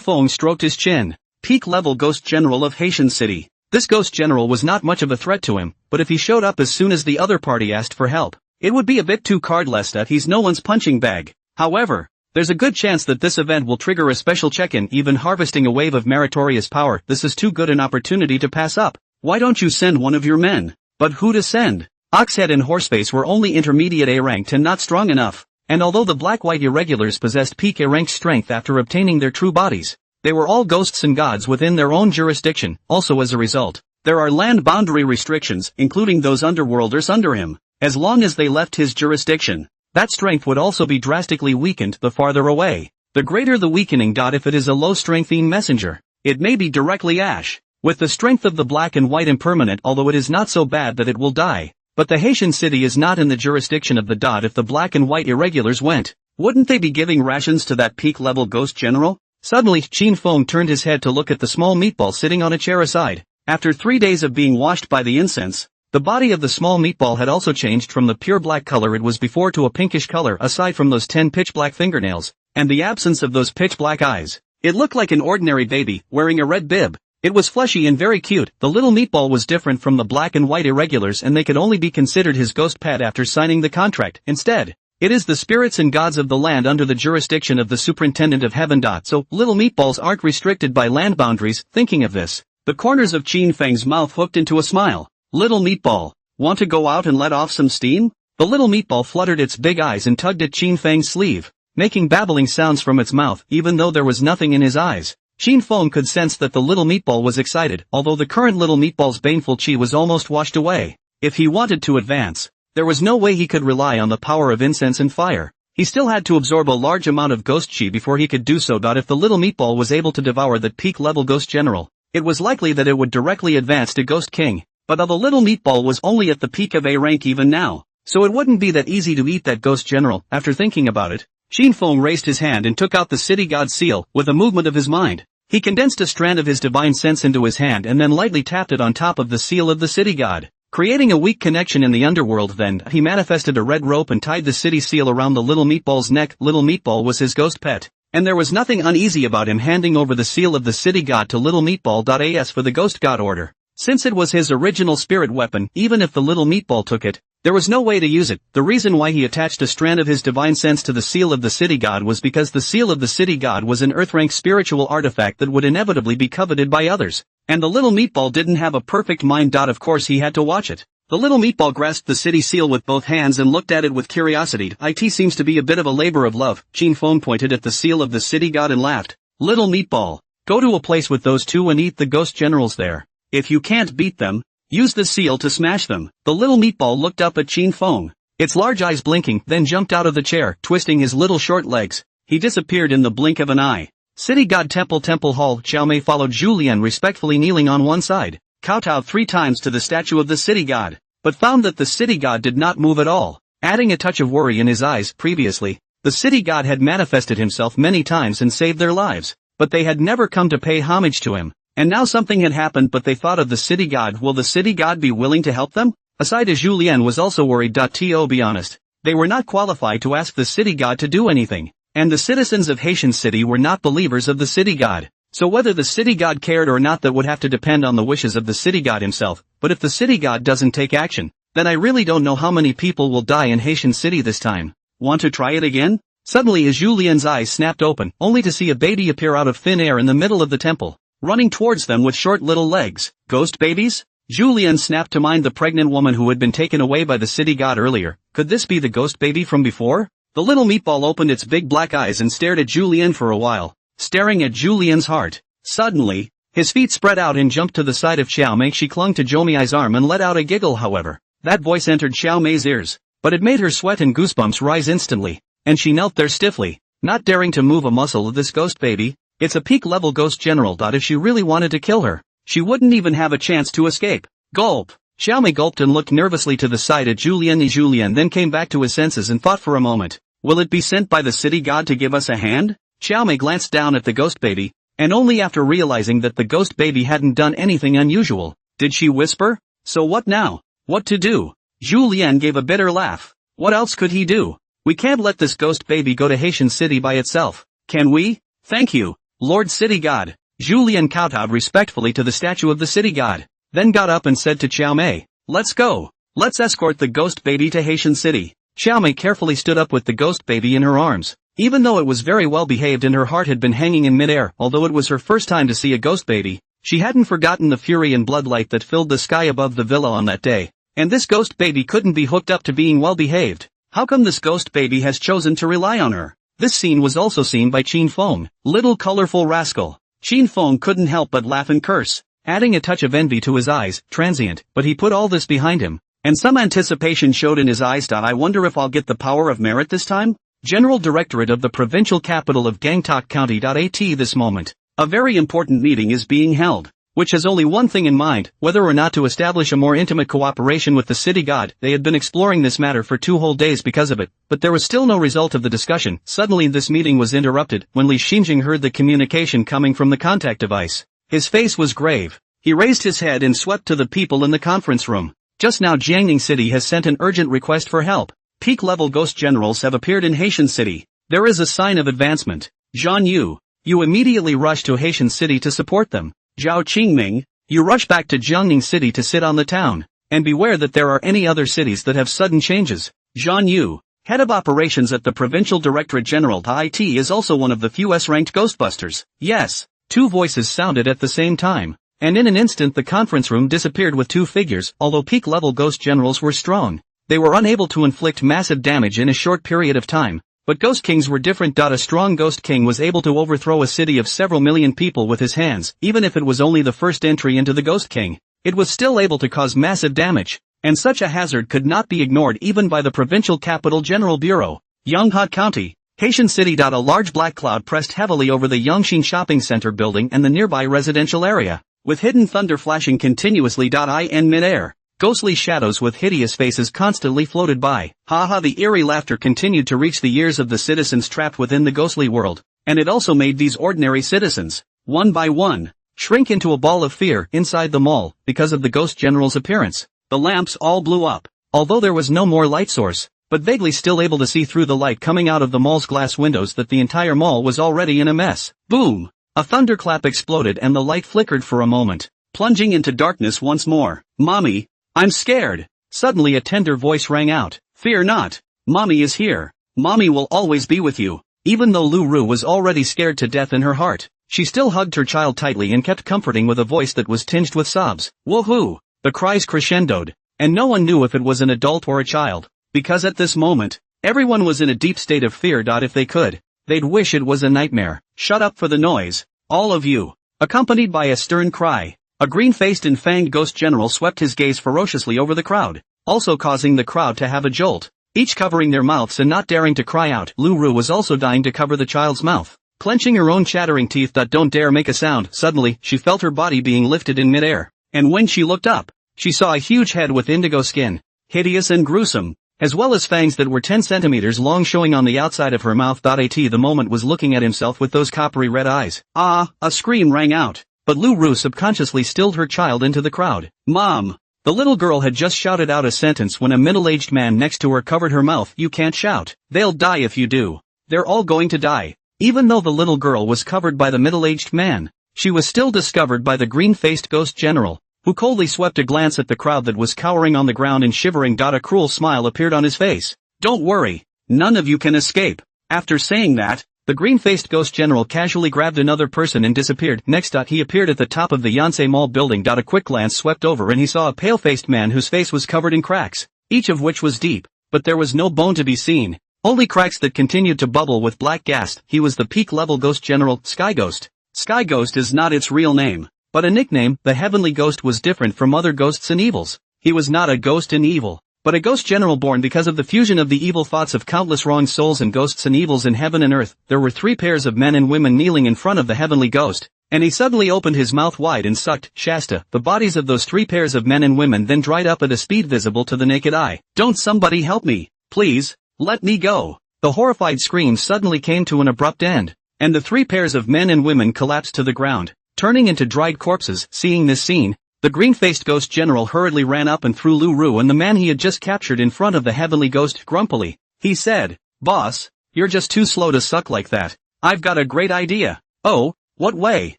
Feng stroked his chin. Peak-level Ghost General of Haitian City. This Ghost General was not much of a threat to him, but if he showed up as soon as the other party asked for help, it would be a bit too cardless. He's no one's punching bag. However, there's a good chance that this event will trigger a special check-in, even harvesting a wave of meritorious power. This is too good an opportunity to pass up. Why don't you send one of your men? But who to send? Oxhead and Horseface were only intermediate A ranked and not strong enough, and although the Black-White Irregulars possessed peak A ranked strength after obtaining their true bodies, they were all ghosts and gods within their own jurisdiction. Also as a result, there are land boundary restrictions, including those Underworlders under him. As long as they left his jurisdiction, that strength would also be drastically weakened the farther away. The greater the weakening. If it is a low-strengthing messenger, it may be directly ash. With the strength of the black and white impermanent, although it is not so bad that it will die. But the Haitian city is not in the jurisdiction of the dot. If the black and white irregulars went, wouldn't they be giving rations to that peak-level ghost general? Suddenly, Qin Feng turned his head to look at the small meatball sitting on a chair aside. After 3 days of being washed by the incense, the body of the small meatball had also changed from the pure black color it was before to a pinkish color. Aside from those 10 pitch-black fingernails, and the absence of those pitch-black eyes, it looked like an ordinary baby, wearing a red bib. It was fleshy and very cute. The little meatball was different from the black and white irregulars, and they could only be considered his ghost pet after signing the contract. Instead, it is the spirits and gods of the land under the jurisdiction of the Superintendent of Heaven. So, little meatballs aren't restricted by land boundaries. Thinking of this, the corners of Qin Feng's mouth hooked into a smile. Little meatball, want to go out and let off some steam? The little meatball fluttered its big eyes and tugged at Qin Feng's sleeve, making babbling sounds from its mouth. Even though there was nothing in his eyes, Qin Feng could sense that the little meatball was excited, although the current little meatball's baneful chi was almost washed away. If he wanted to advance, there was no way he could rely on the power of incense and fire. He still had to absorb a large amount of ghost chi before he could do so. If the little meatball was able to devour that peak-level ghost general, it was likely that it would directly advance to Ghost King. But the little meatball was only at the peak of A rank even now, so it wouldn't be that easy to eat that ghost general. After thinking about it, Qin Feng raised his hand and took out the city god seal. With a movement of his mind, he condensed a strand of his divine sense into his hand and then lightly tapped it on top of the seal of the city god, creating a weak connection in the underworld. Then, he manifested a red rope and tied the city seal around the little meatball's neck. Little meatball was his ghost pet, and there was nothing uneasy about him handing over the seal of the city god to little meatball. As for the ghost god order, since it was his original spirit weapon, even if the little meatball took it, there was no way to use it. The reason why he attached a strand of his divine sense to the seal of the city god was because the seal of the city god was an earth-rank spiritual artifact that would inevitably be coveted by others. And the little meatball didn't have a perfect mind. Of course he had to watch it. The little meatball grasped the city seal with both hands and looked at it with curiosity. It seems to be a bit of a labor of love. Qin Feng pointed at the seal of the city god and laughed. Little meatball, go to a place with those two and eat the ghost generals there. If you can't beat them, use the seal to smash them. The little meatball looked up at Qin Feng, its large eyes blinking, then jumped out of the chair, twisting his little short legs. He disappeared in the blink of an eye. City God Temple Hall. Xiaomei followed Zhu Lian, respectfully kneeling on one side, kowtowed 3 times to the statue of the city god, but found that the city god did not move at all, adding a touch of worry in his eyes. Previously, the city god had manifested himself many times and saved their lives, but they had never come to pay homage to him. And now something had happened, but they thought of the city god. Will the city god be willing to help them? Aside, Zhu Lian was also worried. To be honest, they were not qualified to ask the city god to do anything, and the citizens of Haitian City were not believers of the city god. So whether the city god cared or not, that would have to depend on the wishes of the city god himself, but if the city god doesn't take action, then I really don't know how many people will die in Haitian City this time. Want to try it again? Suddenly Julien's eyes snapped open, only to see a baby appear out of thin air in the middle of the temple, running towards them with short little legs. Ghost babies? Julien snapped to mind the pregnant woman who had been taken away by the city god earlier. Could this be the ghost baby from before? The little meatball opened its big black eyes and stared at Julien for a while, staring at Julien's heart. Suddenly, his feet spread out and jumped to the side of Xiao Mei. She clung to Zhou arm and let out a giggle. However, that voice entered Xiao Mei's ears, but it made her sweat and goosebumps rise instantly, and she knelt there stiffly, not daring to move a muscle. Of this ghost baby, it's a peak-level ghost general. If she really wanted to kill her, she wouldn't even have a chance to escape. Gulp! Xiao Mei gulped and looked nervously to the side at Julien. Julien then came back to his senses and thought for a moment. Will it be sent by the city god to give us a hand? Xiao Mei glanced down at the ghost baby, and only after realizing that the ghost baby hadn't done anything unusual, did she whisper, "So what now? What to do?" Julien gave a bitter laugh. What else could he do? We can't let this ghost baby go to Haitian City by itself, can we? Thank you, Lord City God. Julien kowtowed respectfully to the statue of the city god, then got up and said to Xiao Mei, "Let's go. Let's escort the ghost baby to Haitian City." Xiao Mei carefully stood up with the ghost baby in her arms. Even though it was very well behaved and her heart had been hanging in midair, although it was her first time to see a ghost baby, she hadn't forgotten the fury and bloodlight that filled the sky above the villa on that day. And this ghost baby couldn't be hooked up to being well behaved. How come this ghost baby has chosen to rely on her? This scene was also seen by Qin Feng, little colorful rascal. Qin Feng couldn't help but laugh and curse, adding a touch of envy to his eyes. Transient, but he put all this behind him, and some anticipation showed in his eyes. I wonder if I'll get the power of merit this time? General Directorate of the provincial capital of Gangtok County. At this moment, a very important meeting is being held, which has only one thing in mind, whether or not to establish a more intimate cooperation with the city god. They had been exploring this matter for 2 whole days because of it, but there was still no result of the discussion. Suddenly this meeting was interrupted, when Li Xinjing heard the communication coming from the contact device. His face was grave. He raised his head and swept to the people in the conference room. Just now Jiangning City has sent an urgent request for help. Peak-level ghost generals have appeared in Haitian City. There is a sign of advancement. Zhan Yu, you immediately rush to Haitian City to support them. Zhao Qingming, you rush back to Jiangning City to sit on the town. And beware that there are any other cities that have sudden changes. Zhan Yu, head of operations at the Provincial Directorate General. IT is also one of the few S-ranked Ghostbusters. Yes, 2 voices sounded at the same time. And in an instant the conference room disappeared with 2 figures. Although peak-level ghost generals were strong, they were unable to inflict massive damage in a short period of time. But ghost kings were different. A strong ghost king was able to overthrow a city of several million people with his hands. Even if it was only the first entry into the ghost king, it was still able to cause massive damage. And such a hazard could not be ignored even by the Provincial Capital General Bureau. Yonghe County, Haitian City. A large black cloud pressed heavily over the Yongxin Shopping Center building and the nearby residential area, with hidden thunder flashing continuously. In mid-air, ghostly shadows with hideous faces constantly floated by. Ha! The eerie laughter continued to reach the ears of the citizens trapped within the ghostly world, and it also made these ordinary citizens, one by one, shrink into a ball of fear inside the mall because of the ghost general's appearance. The lamps all blew up, although there was no more light source, but vaguely still able to see through the light coming out of the mall's glass windows that the entire mall was already in a mess. Boom! A thunderclap exploded and the light flickered for a moment, plunging into darkness once more. Mommy, I'm scared. Suddenly a tender voice rang out. Fear not. Mommy is here. Mommy will always be with you. Even though Lu Ru was already scared to death in her heart, she still hugged her child tightly and kept comforting with a voice that was tinged with sobs. Woohoo! The cries crescendoed, and no one knew if it was an adult or a child, because at this moment, everyone was in a deep state of fear. If they could, they'd wish it was a nightmare. Shut up for the noise, all of you. Accompanied by a stern cry, a green-faced and fanged ghost general swept his gaze ferociously over the crowd, also causing the crowd to have a jolt, each covering their mouths and not daring to cry out. Lu Ru was also dying to cover the child's mouth, clenching her own chattering teeth. Don't dare make a sound. Suddenly, she felt her body being lifted in midair, and when she looked up, she saw a huge head with indigo skin, hideous and gruesome, as well as fangs that were 10 centimeters long showing on the outside of her mouth. At the moment was looking at himself with those coppery red eyes. Ah! A scream rang out. But Lu Ru subconsciously stilled her child into the crowd. Mom! The little girl had just shouted out a sentence when a middle-aged man next to her covered her mouth. You can't shout. They'll die if you do. They're all going to die. Even though the little girl was covered by the middle-aged man, She was still discovered by the green-faced ghost general, who coldly swept a glance at the crowd that was cowering on the ground and shivering. A cruel smile appeared on his face. "Don't worry. None of you can escape." After saying that, the green-faced ghost general casually grabbed another person and disappeared. Next, he appeared at the top of the Yonsei Mall building. A quick glance swept over and he saw a pale-faced man whose face was covered in cracks, each of which was deep, but there was no bone to be seen, only cracks that continued to bubble with black gas. He was the peak-level ghost general, Sky Ghost. Sky Ghost is not its real name, but a nickname. The heavenly ghost was different from other ghosts and evils. He was not a ghost in evil, but a ghost general born because of the fusion of the evil thoughts of countless wrong souls and ghosts and evils in heaven and earth. There were 3 pairs of men and women kneeling in front of the heavenly ghost, and he suddenly opened his mouth wide and sucked, Shasta. The bodies of those 3 pairs of men and women then dried up at a speed visible to the naked eye. "Don't somebody help me, please, let me go." The horrified screams suddenly came to an abrupt end, and the 3 pairs of men and women collapsed to the ground, turning into dried corpses. Seeing this scene, the green-faced ghost general hurriedly ran up and threw Lu Ru and the man he had just captured in front of the heavenly ghost. Grumpily, he said, "Boss, you're just too slow to suck like that. I've got a great idea." "Oh, what way?"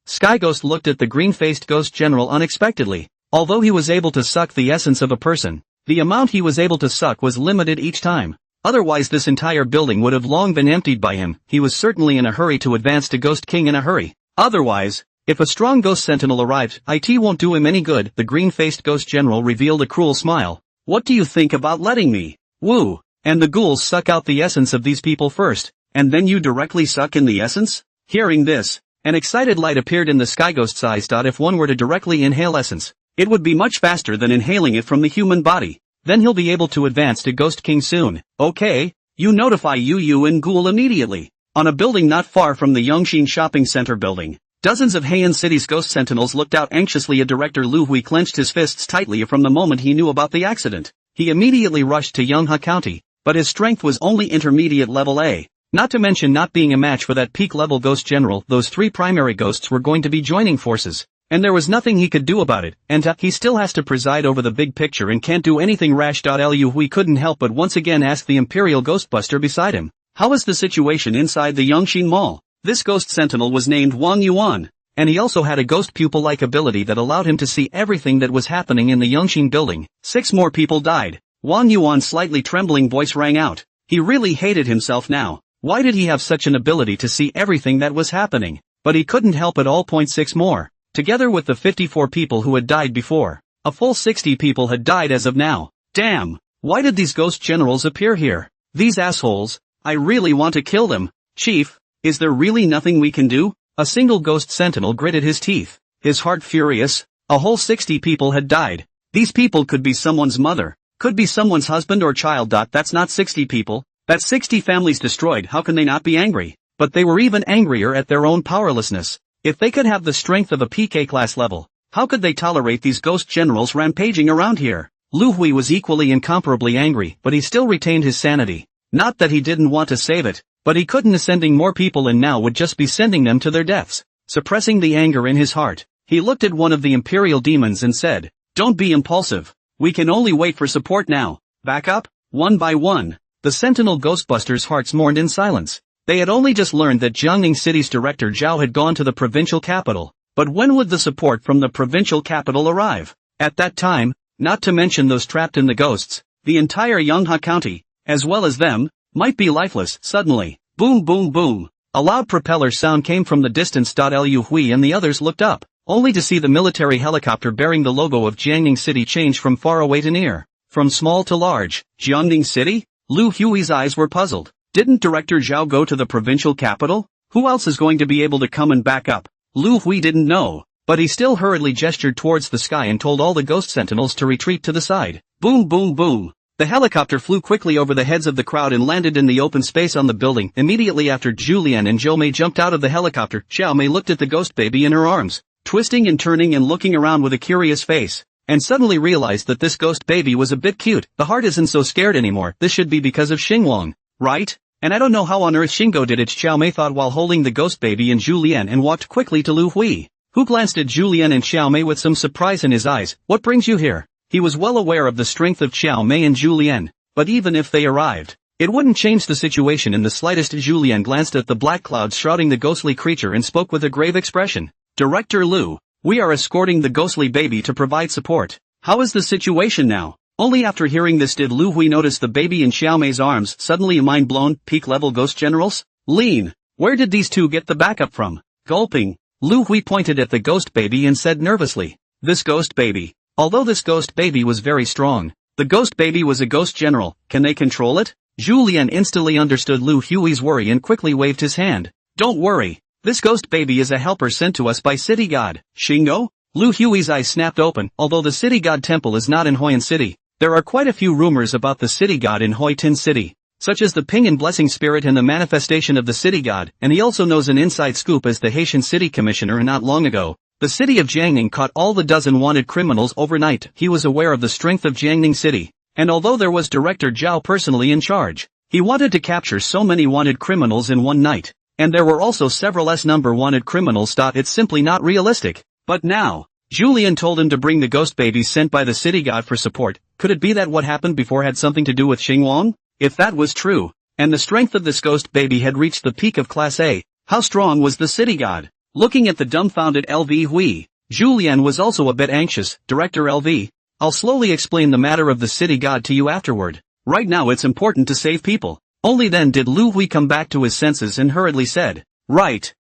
Sky Ghost looked at the green-faced ghost general unexpectedly. Although he was able to suck the essence of a person, the amount he was able to suck was limited each time. Otherwise this entire building would have long been emptied by him. He was certainly in a hurry to advance to Ghost King in a hurry. Otherwise, if a strong ghost sentinel arrived, it won't do him any good. The green-faced ghost general revealed a cruel smile. "What do you think about letting me, Woo, and the ghouls suck out the essence of these people first, and then you directly suck in the essence?" Hearing this, an excited light appeared in the Sky Ghost's eyes. If one were to directly inhale essence, it would be much faster than inhaling it from the human body. Then he'll be able to advance to Ghost King soon. "Okay, you notify Yu and Ghoul immediately." On a building not far from the Yongshin Shopping Center building, dozens of Heian City's ghost sentinels looked out anxiously at Director Lu Hui. Clenched his fists tightly from the moment he knew about the accident. He immediately rushed to Yonghua County, but his strength was only intermediate level A. Not to mention not being a match for that peak-level ghost general. Those 3 primary ghosts were going to be joining forces, and there was nothing he could do about it, and he still has to preside over the big picture and can't do anything rash. Lu Hui couldn't help but once again ask the Imperial Ghostbuster beside him, "How is the situation inside the Yongshin Mall?" This ghost sentinel was named Wang Yuan, and he also had a ghost pupil-like ability that allowed him to see everything that was happening in the Yongshin building. 6 more people died. Wang Yuan's slightly trembling voice rang out. He really hated himself now. Why did he have such an ability to see everything that was happening? But he couldn't help it all. 6 more. Together with the 54 people who had died before, a full 60 people had died as of now. Damn, why did these ghost generals appear here? These assholes, I really want to kill them. Chief, is there really nothing we can do? A single ghost sentinel gritted his teeth, his heart furious. A whole 60 people had died. These people could be someone's mother, could be someone's husband or child. That's not 60 people, that's 60 families destroyed. How can they not be angry? But they were even angrier at their own powerlessness. If they could have the strength of a PK class level, how could they tolerate these ghost generals rampaging around here? Lu Hui was equally incomparably angry, but he still retained his sanity. Not that he didn't want to save it, but he couldn't. Sending more people in now would just be sending them to their deaths. Suppressing the anger in his heart, he looked at one of the Imperial demons and said, "Don't be impulsive. We can only wait for support now. Back up." One by one, the Sentinel Ghostbusters' hearts mourned in silence. They had only just learned that Jiangning City's director Zhao had gone to the provincial capital, but when would the support from the provincial capital arrive? At that time, not to mention those trapped in the ghosts, the entire Yonghua County, as well as them, might be lifeless. Suddenly, boom boom boom, a loud propeller sound came from the distance. Lu Hui and the others looked up, only to see the military helicopter bearing the logo of Jiangning City change from far away to near, from small to large. Jiangning City? Lu Hui's eyes were puzzled. Didn't Director Zhao go to the provincial capital? Who else is going to be able to come and back up? Lu Hui didn't know, but he still hurriedly gestured towards the sky and told all the ghost sentinels to retreat to the side. Boom boom boom. The helicopter flew quickly over the heads of the crowd and landed in the open space on the building. Immediately after, Julian and Zhou Mei jumped out of the helicopter. Xiao Mei looked at the ghost baby in her arms, twisting and turning and looking around with a curious face, and suddenly realized that this ghost baby was a bit cute. The heart isn't so scared anymore. This should be because of Xingwang, right? And I don't know how on earth Shingo did it, Xiao Mei thought while holding the ghost baby and Julian, and walked quickly to Lu Hui, who glanced at Julian and Xiao Mei with some surprise in his eyes. What brings you here? He was well aware of the strength of Xiao Mei and Julian, but even if they arrived, it wouldn't change the situation in the slightest. Julian glanced at the black clouds shrouding the ghostly creature and spoke with a grave expression. Director Lu, we are escorting the ghostly baby to provide support. How is the situation now? Only after hearing this did Lu Hui notice the baby in Xiaomei's arms, suddenly mind-blown, peak-level ghost generals? Lean, where did these two get the backup from? Gulping, Lu Hui pointed at the ghost baby and said nervously, this ghost baby. Although this ghost baby was very strong, the ghost baby was a ghost general, can they control it? Zhu Lian instantly understood Lu Hui's worry and quickly waved his hand. Don't worry, this ghost baby is a helper sent to us by city god, Shingo? Lu Hui's eyes snapped open. Although the city god temple is not in Huiyan City, there are quite a few rumors about the city god in Hoi Tin City, such as the Ping and Blessing Spirit and the manifestation of the city god, and he also knows an inside scoop as the Haitian city commissioner. And not long ago, the city of Jiangning caught all the dozen wanted criminals overnight. He was aware of the strength of Jiangning City, and although there was Director Zhao personally in charge, he wanted to capture so many wanted criminals in one night, and there were also several S-number wanted criminals. It's simply not realistic. But now, Julian told him to bring the ghost babies sent by the city god for support. Could it be that what happened before had something to do with Xingwang? If that was true, and the strength of this ghost baby had reached the peak of Class A, how strong was the city god? Looking at the dumbfounded LV Hui, Julian was also a bit anxious. Director LV, I'll slowly explain the matter of the city god to you afterward. Right now it's important to save people. Only then did Lu Hui come back to his senses and hurriedly said, right.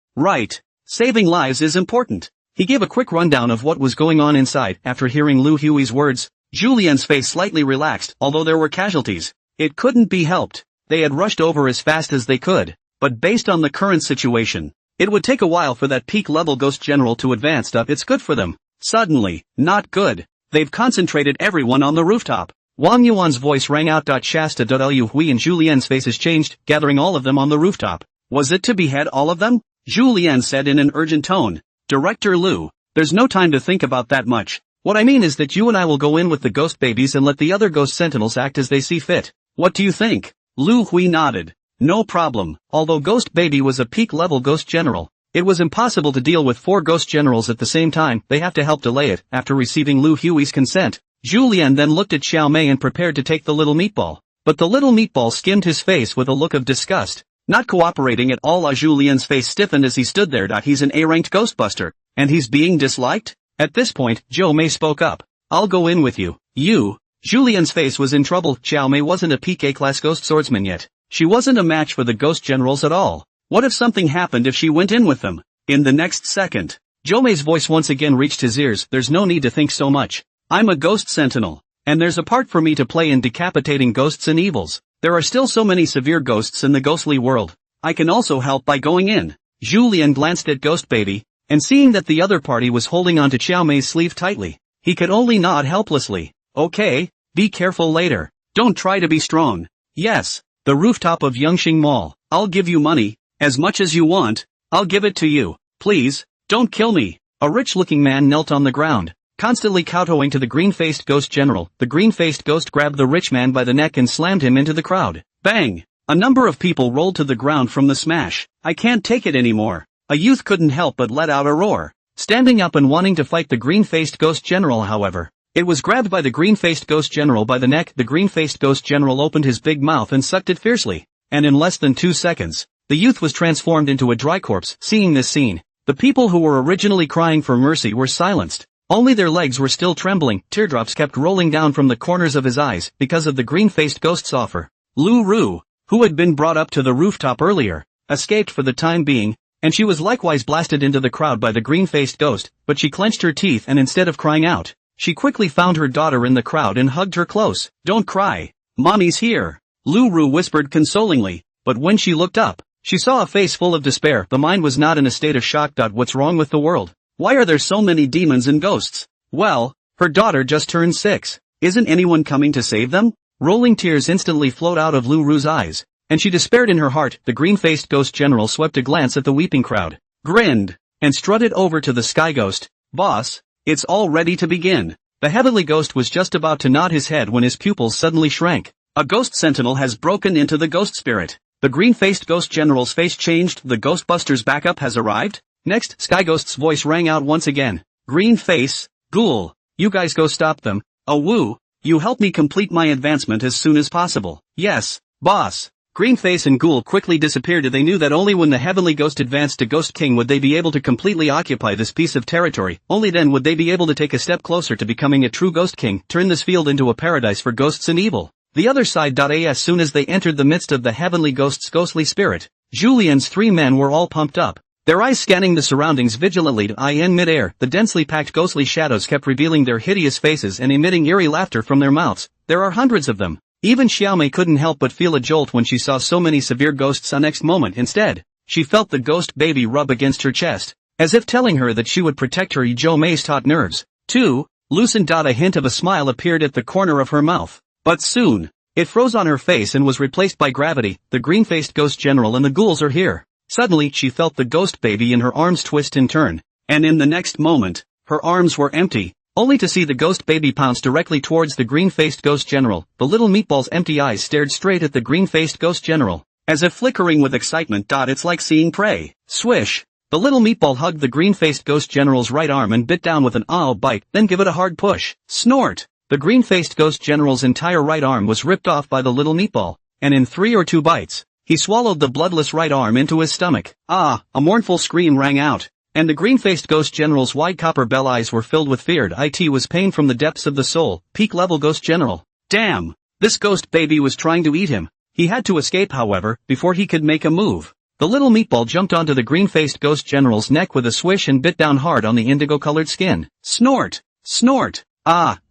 Saving lives is important. He gave a quick rundown of what was going on inside. After hearing Lu Hui's words, Julian's face slightly relaxed. Although there were casualties, it couldn't be helped. They had rushed over as fast as they could, but based on the current situation, it would take a while for that peak-level ghost general to advance. It's good for them. Suddenly, not good. They've concentrated everyone on the rooftop. Wang Yuan's voice rang out. Shasta.Lu Hui and Julian's faces changed, gathering all of them on the rooftop. Was it to behead all of them? Julian said in an urgent tone. Director Lu, there's no time to think about that much. What I mean is that you and I will go in with the ghost babies and let the other ghost sentinels act as they see fit. What do you think? Lu Hui nodded. No problem. Although Ghost Baby was a peak-level ghost general, it was impossible to deal with 4 ghost generals at the same time. They have to help delay it. After receiving Lu Hui's consent, Julian then looked at Xiao Mei and prepared to take the little meatball. But the little meatball skimmed his face with a look of disgust, not cooperating at all. Julian's face stiffened as he stood there. He's an A-ranked ghostbuster, and he's being disliked? At this point, Zhou Mei spoke up. I'll go in with you. You? Julian's face was in trouble. Xiao Mei wasn't a peak A-class ghost swordsman yet. She wasn't a match for the ghost generals at all. What if something happened if she went in with them? In the next second, Zhou Mei's voice once again reached his ears. There's no need to think so much. I'm a ghost sentinel, and there's a part for me to play in decapitating ghosts and evils. There are still so many severe ghosts in the ghostly world. I can also help by going in. Julian glanced at Ghost Baby, and seeing that the other party was holding onto Xiao Mei's sleeve tightly, he could only nod helplessly. Okay, be careful later. Don't try to be strong. Yes, the rooftop of Yangxing Mall. I'll give you money, as much as you want. I'll give it to you. Please, don't kill me. A rich-looking man knelt on the ground, constantly kowtowing to the green-faced ghost general. The green-faced ghost grabbed the rich man by the neck and slammed him into the crowd. Bang! A number of people rolled to the ground from the smash. I can't take it anymore. A youth couldn't help but let out a roar, standing up and wanting to fight the green-faced ghost general. However, it was grabbed by the green-faced ghost general by the neck. The green-faced ghost general opened his big mouth and sucked it fiercely, and in less than 2 seconds, the youth was transformed into a dry corpse. Seeing this scene, the people who were originally crying for mercy were silenced. Only their legs were still trembling. Teardrops kept rolling down from the corners of his eyes because of the green-faced ghost's offer. Lu Ru, who had been brought up to the rooftop earlier, escaped for the time being, and she was likewise blasted into the crowd by the green-faced ghost, but she clenched her teeth and instead of crying out, she quickly found her daughter in the crowd and hugged her close. Don't cry. Mommy's here. Lu Ru whispered consolingly, but when she looked up, she saw a face full of despair. The mind was not in a state of shock. What's wrong with the world? Why are there so many demons and ghosts? Well, her daughter just turned 6. Isn't anyone coming to save them? Rolling tears instantly flowed out of Lu Ru's eyes, and she despaired in her heart. The green-faced ghost general swept a glance at the weeping crowd, grinned, and strutted over to the sky ghost. Boss, it's all ready to begin. The heavenly ghost was just about to nod his head when his pupils suddenly shrank. A ghost sentinel has broken into the ghost spirit. The green-faced ghost general's face changed. The Ghostbusters backup has arrived? Next, Sky Ghost's voice rang out once again. Green face, ghoul, you guys go stop them. Oh woo, you help me complete my advancement as soon as possible. Yes, boss. Greenface and Ghoul quickly disappeared. They knew that only when the Heavenly Ghost advanced to Ghost King would they be able to completely occupy this piece of territory, only then would they be able to take a step closer to becoming a true Ghost King, turn this field into a paradise for ghosts and evil. The other side. As soon as they entered the midst of the Heavenly Ghost's ghostly spirit, Julian's 3 men were all pumped up, their eyes scanning the surroundings vigilantly. In mid-air, the densely packed ghostly shadows kept revealing their hideous faces and emitting eerie laughter from their mouths. There are hundreds of them. Even Xiaomei couldn't help but feel a jolt when she saw so many severe ghosts. Next moment instead, she felt the ghost baby rub against her chest, as if telling her that she would protect her. Xiaomei's taut nerves, too, loosened. A hint of a smile appeared at the corner of her mouth, but soon, it froze on her face and was replaced by gravity. The green-faced ghost general and the ghouls are here. Suddenly she felt the ghost baby in her arms twist and turn, and in the next moment, her arms were empty, only to see the ghost baby pounce directly towards the green-faced ghost general. The little meatball's empty eyes stared straight at the green-faced ghost general, as if flickering with excitement. It's like seeing prey. Swish! The little meatball hugged the green-faced ghost general's right arm and bit down with an bite, then give it a hard push. Snort! The green-faced ghost general's entire right arm was ripped off by the little meatball, and in 3 or 2 bites, he swallowed the bloodless right arm into his stomach. A mournful scream rang out, and the green-faced ghost general's wide copper bell eyes were filled with fear. It was pain from the depths of the soul. Peak-level ghost general. Damn! This ghost baby was trying to eat him. He had to escape, however, before he could make a move. The little meatball jumped onto the green-faced ghost general's neck with a swish and bit down hard on the indigo-colored skin. Snort! Snort!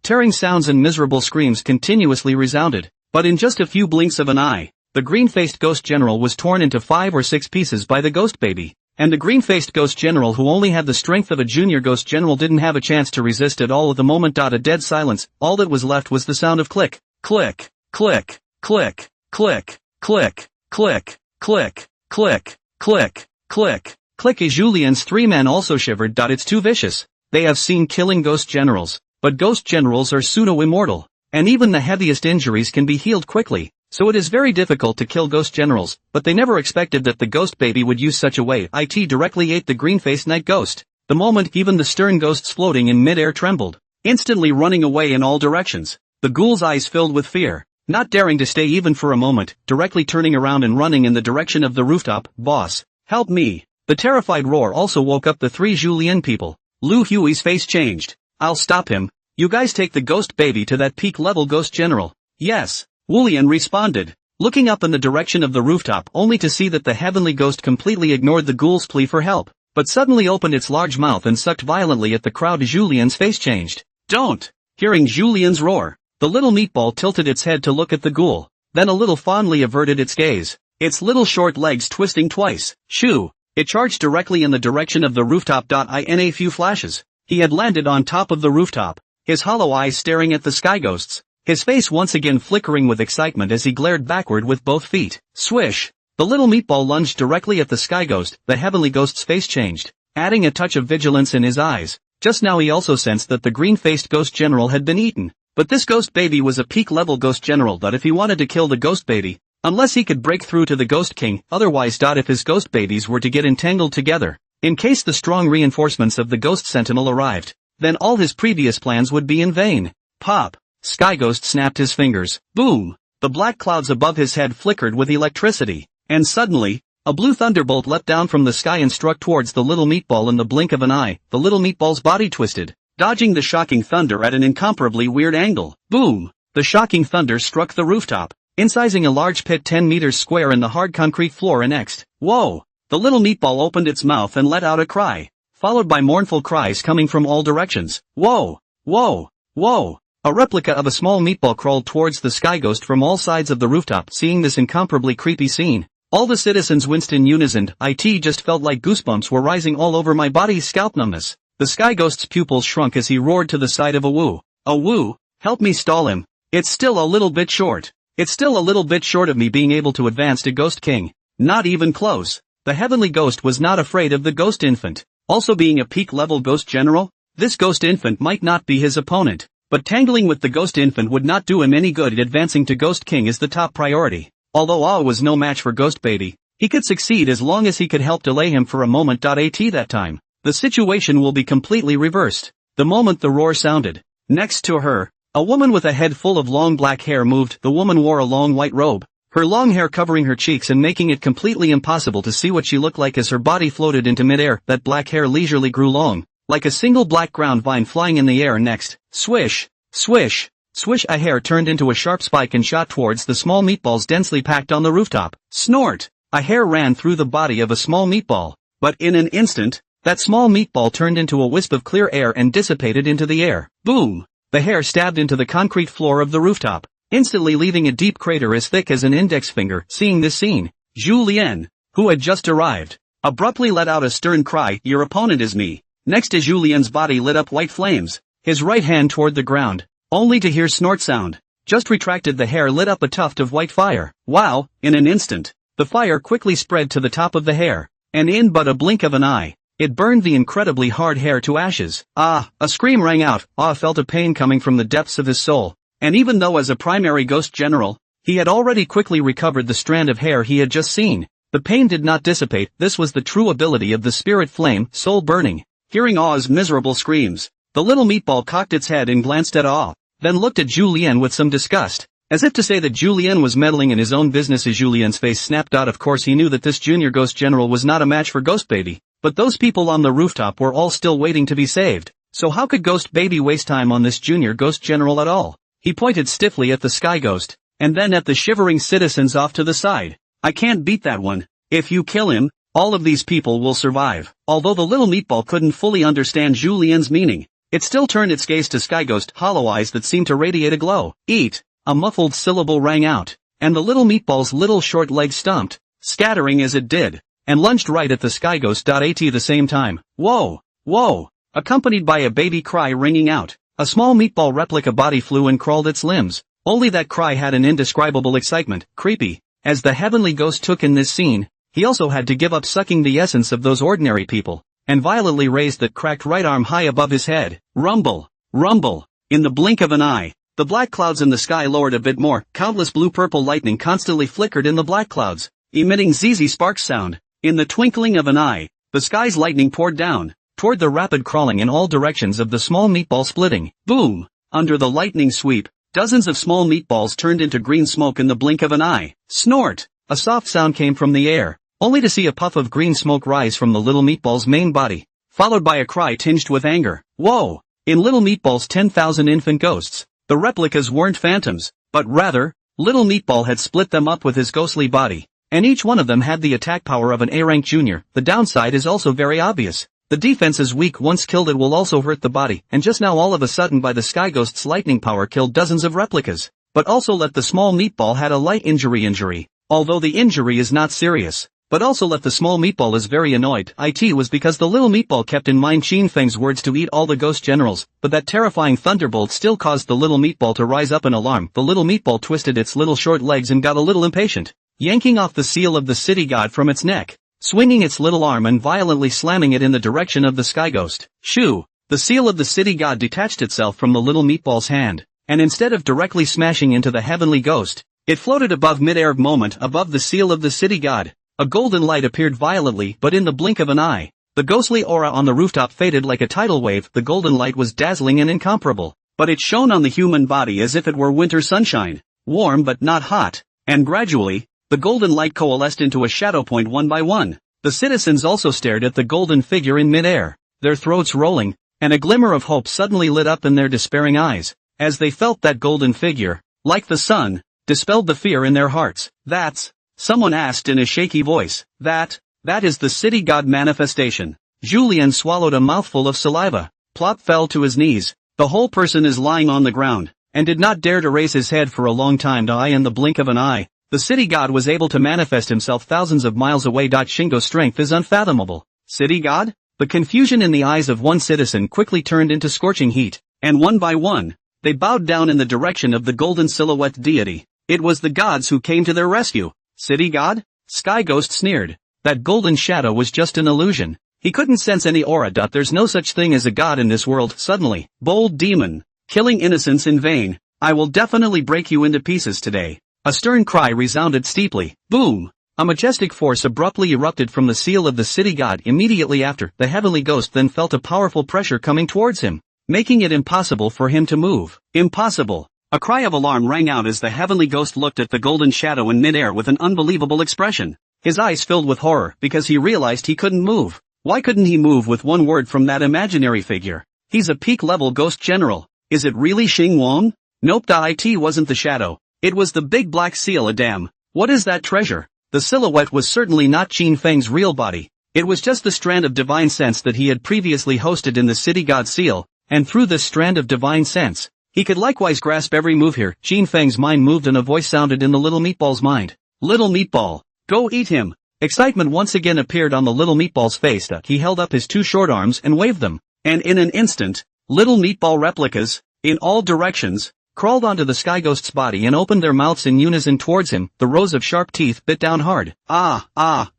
Tearing sounds and miserable screams continuously resounded, but in just a few blinks of an eye, the green-faced ghost general was torn into 5 or 6 pieces by the ghost baby, and the green-faced ghost general, who only had the strength of a junior ghost general, didn't have a chance to resist at all. At the moment, a dead silence. All that was left was the sound of click, click, click, click, click, click, click, click, click, click, click, click. Julian's 3 men also shivered. It's too vicious. They have seen killing ghost generals, but ghost generals are pseudo-immortal, and even the heaviest injuries can be healed quickly. So it is very difficult to kill ghost generals, but they never expected that the ghost baby would use such a way. It directly ate the green-faced night ghost. The moment even the stern ghosts floating in mid-air trembled, instantly running away in all directions. The ghoul's eyes filled with fear, not daring to stay even for a moment, directly turning around and running in the direction of the rooftop. Boss, help me! The terrified roar also woke up the 3 Julien people. Lu Hui's face changed. I'll stop him. You guys take the ghost baby to that peak-level ghost general. Yes. Wulian responded, looking up in the direction of the rooftop only to see that the heavenly ghost completely ignored the ghoul's plea for help, but suddenly opened its large mouth and sucked violently at the crowd. Julian's face changed. Don't! Hearing Julian's roar, the little meatball tilted its head to look at the ghoul, then a little fondly averted its gaze, its little short legs twisting twice. Shoo! It charged directly in the direction of the rooftop. In a few flashes, he had landed on top of the rooftop, his hollow eyes staring at the sky ghosts, his face once again flickering with excitement as he glared backward with both feet. Swish! The little meatball lunged directly at the sky ghost. The heavenly ghost's face changed, adding a touch of vigilance in his eyes. Just now he also sensed that the green-faced ghost general had been eaten, but this ghost baby was a peak-level ghost general. If he wanted to kill the ghost baby, unless he could break through to the ghost king, otherwise. If his ghost babies were to get entangled together, in case the strong reinforcements of the ghost sentinel arrived, then all his previous plans would be in vain. Pop! Sky Ghost snapped his fingers. Boom! The black clouds above his head flickered with electricity, and suddenly, a blue thunderbolt leapt down from the sky and struck towards the little meatball in the blink of an eye. The little meatball's body twisted, dodging the shocking thunder at an incomparably weird angle. Boom! The shocking thunder struck the rooftop, incising a large pit 10 meters square in the hard concrete floor. Next, whoa! The little meatball opened its mouth and let out a cry, followed by mournful cries coming from all directions. Whoa! Whoa! Whoa! A replica of a small meatball crawled towards the sky ghost from all sides of the rooftop. Seeing this incomparably creepy scene, all the citizens winced in unison. It just felt like goosebumps were rising all over my body. Scalp numbness. The sky ghost's pupils shrunk as he roared to the side of Awu. Awu, help me stall him. It's still a little bit short. It's still a little bit short of me being able to advance to Ghost King. Not even close. The heavenly ghost was not afraid of the ghost infant. Also being a peak-level ghost general, this ghost infant might not be his opponent. But tangling with the ghost infant would not do him any good. Advancing to Ghost King is the top priority. Although Aw was no match for Ghost Baby, he could succeed as long as he could help delay him for a moment. At that time, the situation will be completely reversed. The moment the roar sounded, next to her, a woman with a head full of long black hair moved. The woman wore a long white robe, her long hair covering her cheeks and making it completely impossible to see what she looked like as her body floated into midair. That black hair leisurely grew long, like a single black ground vine flying in the air. Next, swish, swish, swish, a hair turned into a sharp spike and shot towards the small meatballs densely packed on the rooftop. Snort! A hair ran through the body of a small meatball, but in an instant, that small meatball turned into a wisp of clear air and dissipated into the air. Boom! The hair stabbed into the concrete floor of the rooftop, instantly leaving a deep crater as thick as an index finger. Seeing this scene, Zhu Lian, who had just arrived, abruptly let out a stern cry. Your opponent is me. Next, as Zhu Lian's body lit up white flames, his right hand toward the ground, only to hear snort sound. Just retracted, the hair lit up a tuft of white fire. Wow! In an instant, the fire quickly spread to the top of the hair, and in but a blink of an eye, it burned the incredibly hard hair to ashes. Ah! A scream rang out. Ah felt a pain coming from the depths of his soul, and even though as a primary ghost general, he had already quickly recovered the strand of hair he had just seen, the pain did not dissipate. This was the true ability of the spirit flame, soul burning. Hearing Ah's miserable screams, the little meatball cocked its head and glanced at Ah, then looked at Zhu Lian with some disgust, as if to say that Zhu Lian was meddling in his own business. As Zhu Lian's face snapped out, of course he knew that this junior ghost general was not a match for Ghost Baby. But those people on the rooftop were all still waiting to be saved, so how could Ghost Baby waste time on this junior ghost general at all? He pointed stiffly at the Sky Ghost, and then at the shivering citizens off to the side. I can't beat that one. If you kill him, all of these people will survive. Although the little meatball couldn't fully understand Zhu Lian's meaning, it still turned its gaze to Sky Ghost, hollow eyes that seemed to radiate a glow. Eat! A muffled syllable rang out, and the little meatball's little short legs stumped, scattering as it did, and lunged right at the Sky Ghost. At the same time, whoa, whoa, accompanied by a baby cry ringing out, a small meatball replica body flew and crawled its limbs. Only that cry had an indescribable excitement. Creepy. As the heavenly ghost took in this scene, he also had to give up sucking the essence of those ordinary people, and violently raised that cracked right arm high above his head. Rumble, rumble. In the blink of an eye, the black clouds in the sky lowered a bit more. Countless blue-purple lightning constantly flickered in the black clouds, emitting ZZ sparks sound. In the twinkling of an eye, the sky's lightning poured down, toward the rapid crawling in all directions of the small meatball splitting. Boom! Under the lightning sweep, dozens of small meatballs turned into green smoke in the blink of an eye. Snort! A soft sound came from the air, only to see a puff of green smoke rise from the little meatball's main body, followed by a cry tinged with anger. Whoa! In Little Meatball's 10,000 infant ghosts, the replicas weren't phantoms, but rather, Little Meatball had split them up with his ghostly body, and each one of them had the attack power of an A-rank junior. The downside is also very obvious. The defense is weak. Once killed it will also hurt the body, and just now all of a sudden by the Sky Ghost's lightning power killed dozens of replicas, but also let the small meatball had a light injury, although the injury is not serious. But also left the small meatball is very annoyed. It was because the little meatball kept in mind Qin Feng's words to eat all the ghost generals, but that terrifying thunderbolt still caused the little meatball to rise up in alarm. The little meatball twisted its little short legs and got a little impatient, yanking off the seal of the city god from its neck, swinging its little arm and violently slamming it in the direction of the Sky Ghost. Shoo! The seal of the city god detached itself from the little meatball's hand, and instead of directly smashing into the heavenly ghost, it floated above mid-air moment above the seal of the city god. A golden light appeared violently, but in the blink of an eye, the ghostly aura on the rooftop faded like a tidal wave. The golden light was dazzling and incomparable, but it shone on the human body as if it were winter sunshine, warm but not hot, and gradually, the golden light coalesced into a shadow point one by one. The citizens also stared at the golden figure in mid-air, their throats rolling, and a glimmer of hope suddenly lit up in their despairing eyes, as they felt that golden figure, like the sun, dispelled the fear in their hearts. That's, someone asked in a shaky voice, that is the city god manifestation. Julian swallowed a mouthful of saliva. Plop fell to his knees. The whole person is lying on the ground, and did not dare to raise his head for a long time. In the blink of an eye, the city god was able to manifest himself thousands of miles away. Shingo's strength is unfathomable. City god? The confusion in the eyes of one citizen quickly turned into scorching heat, and one by one, they bowed down in the direction of the golden silhouette deity. It was the gods who came to their rescue. City god? Sky Ghost sneered. That golden shadow was just an illusion. He couldn't sense any aura. There's no such thing as a god in this world. Suddenly, bold demon, killing innocents in vain. I will definitely break you into pieces today. A stern cry resounded steeply. Boom! A majestic force abruptly erupted from the seal of the city god. Immediately after, the heavenly ghost then felt a powerful pressure coming towards him, making it impossible for him to move. Impossible. A cry of alarm rang out as the heavenly ghost looked at the golden shadow in midair with an unbelievable expression. His eyes filled with horror because he realized he couldn't move. Why couldn't he move with one word from that imaginary figure? He's a peak-level ghost general. Is it really Xing Wang? Nope. It wasn't the shadow. It was the big black seal. Damn. What is that treasure? The silhouette was certainly not Qin Feng's real body. It was just the strand of divine sense that he had previously hosted in the city god seal, and through this strand of divine sense, he could likewise grasp every move here. Qin Feng's mind moved and a voice sounded in the little meatball's mind. Little meatball. Go eat him. Excitement once again appeared on the little meatball's face. He held up his two short arms and waved them, and in an instant, little meatball replicas, in all directions, crawled onto the sky ghost's body and opened their mouths in unison towards him. The rows of sharp teeth bit down hard. A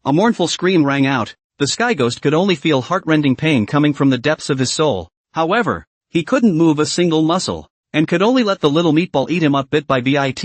mournful scream rang out. The sky ghost could only feel heart-rending pain coming from the depths of his soul. However, he couldn't move a single muscle, and could only let the little meatball eat him up bit by bit. At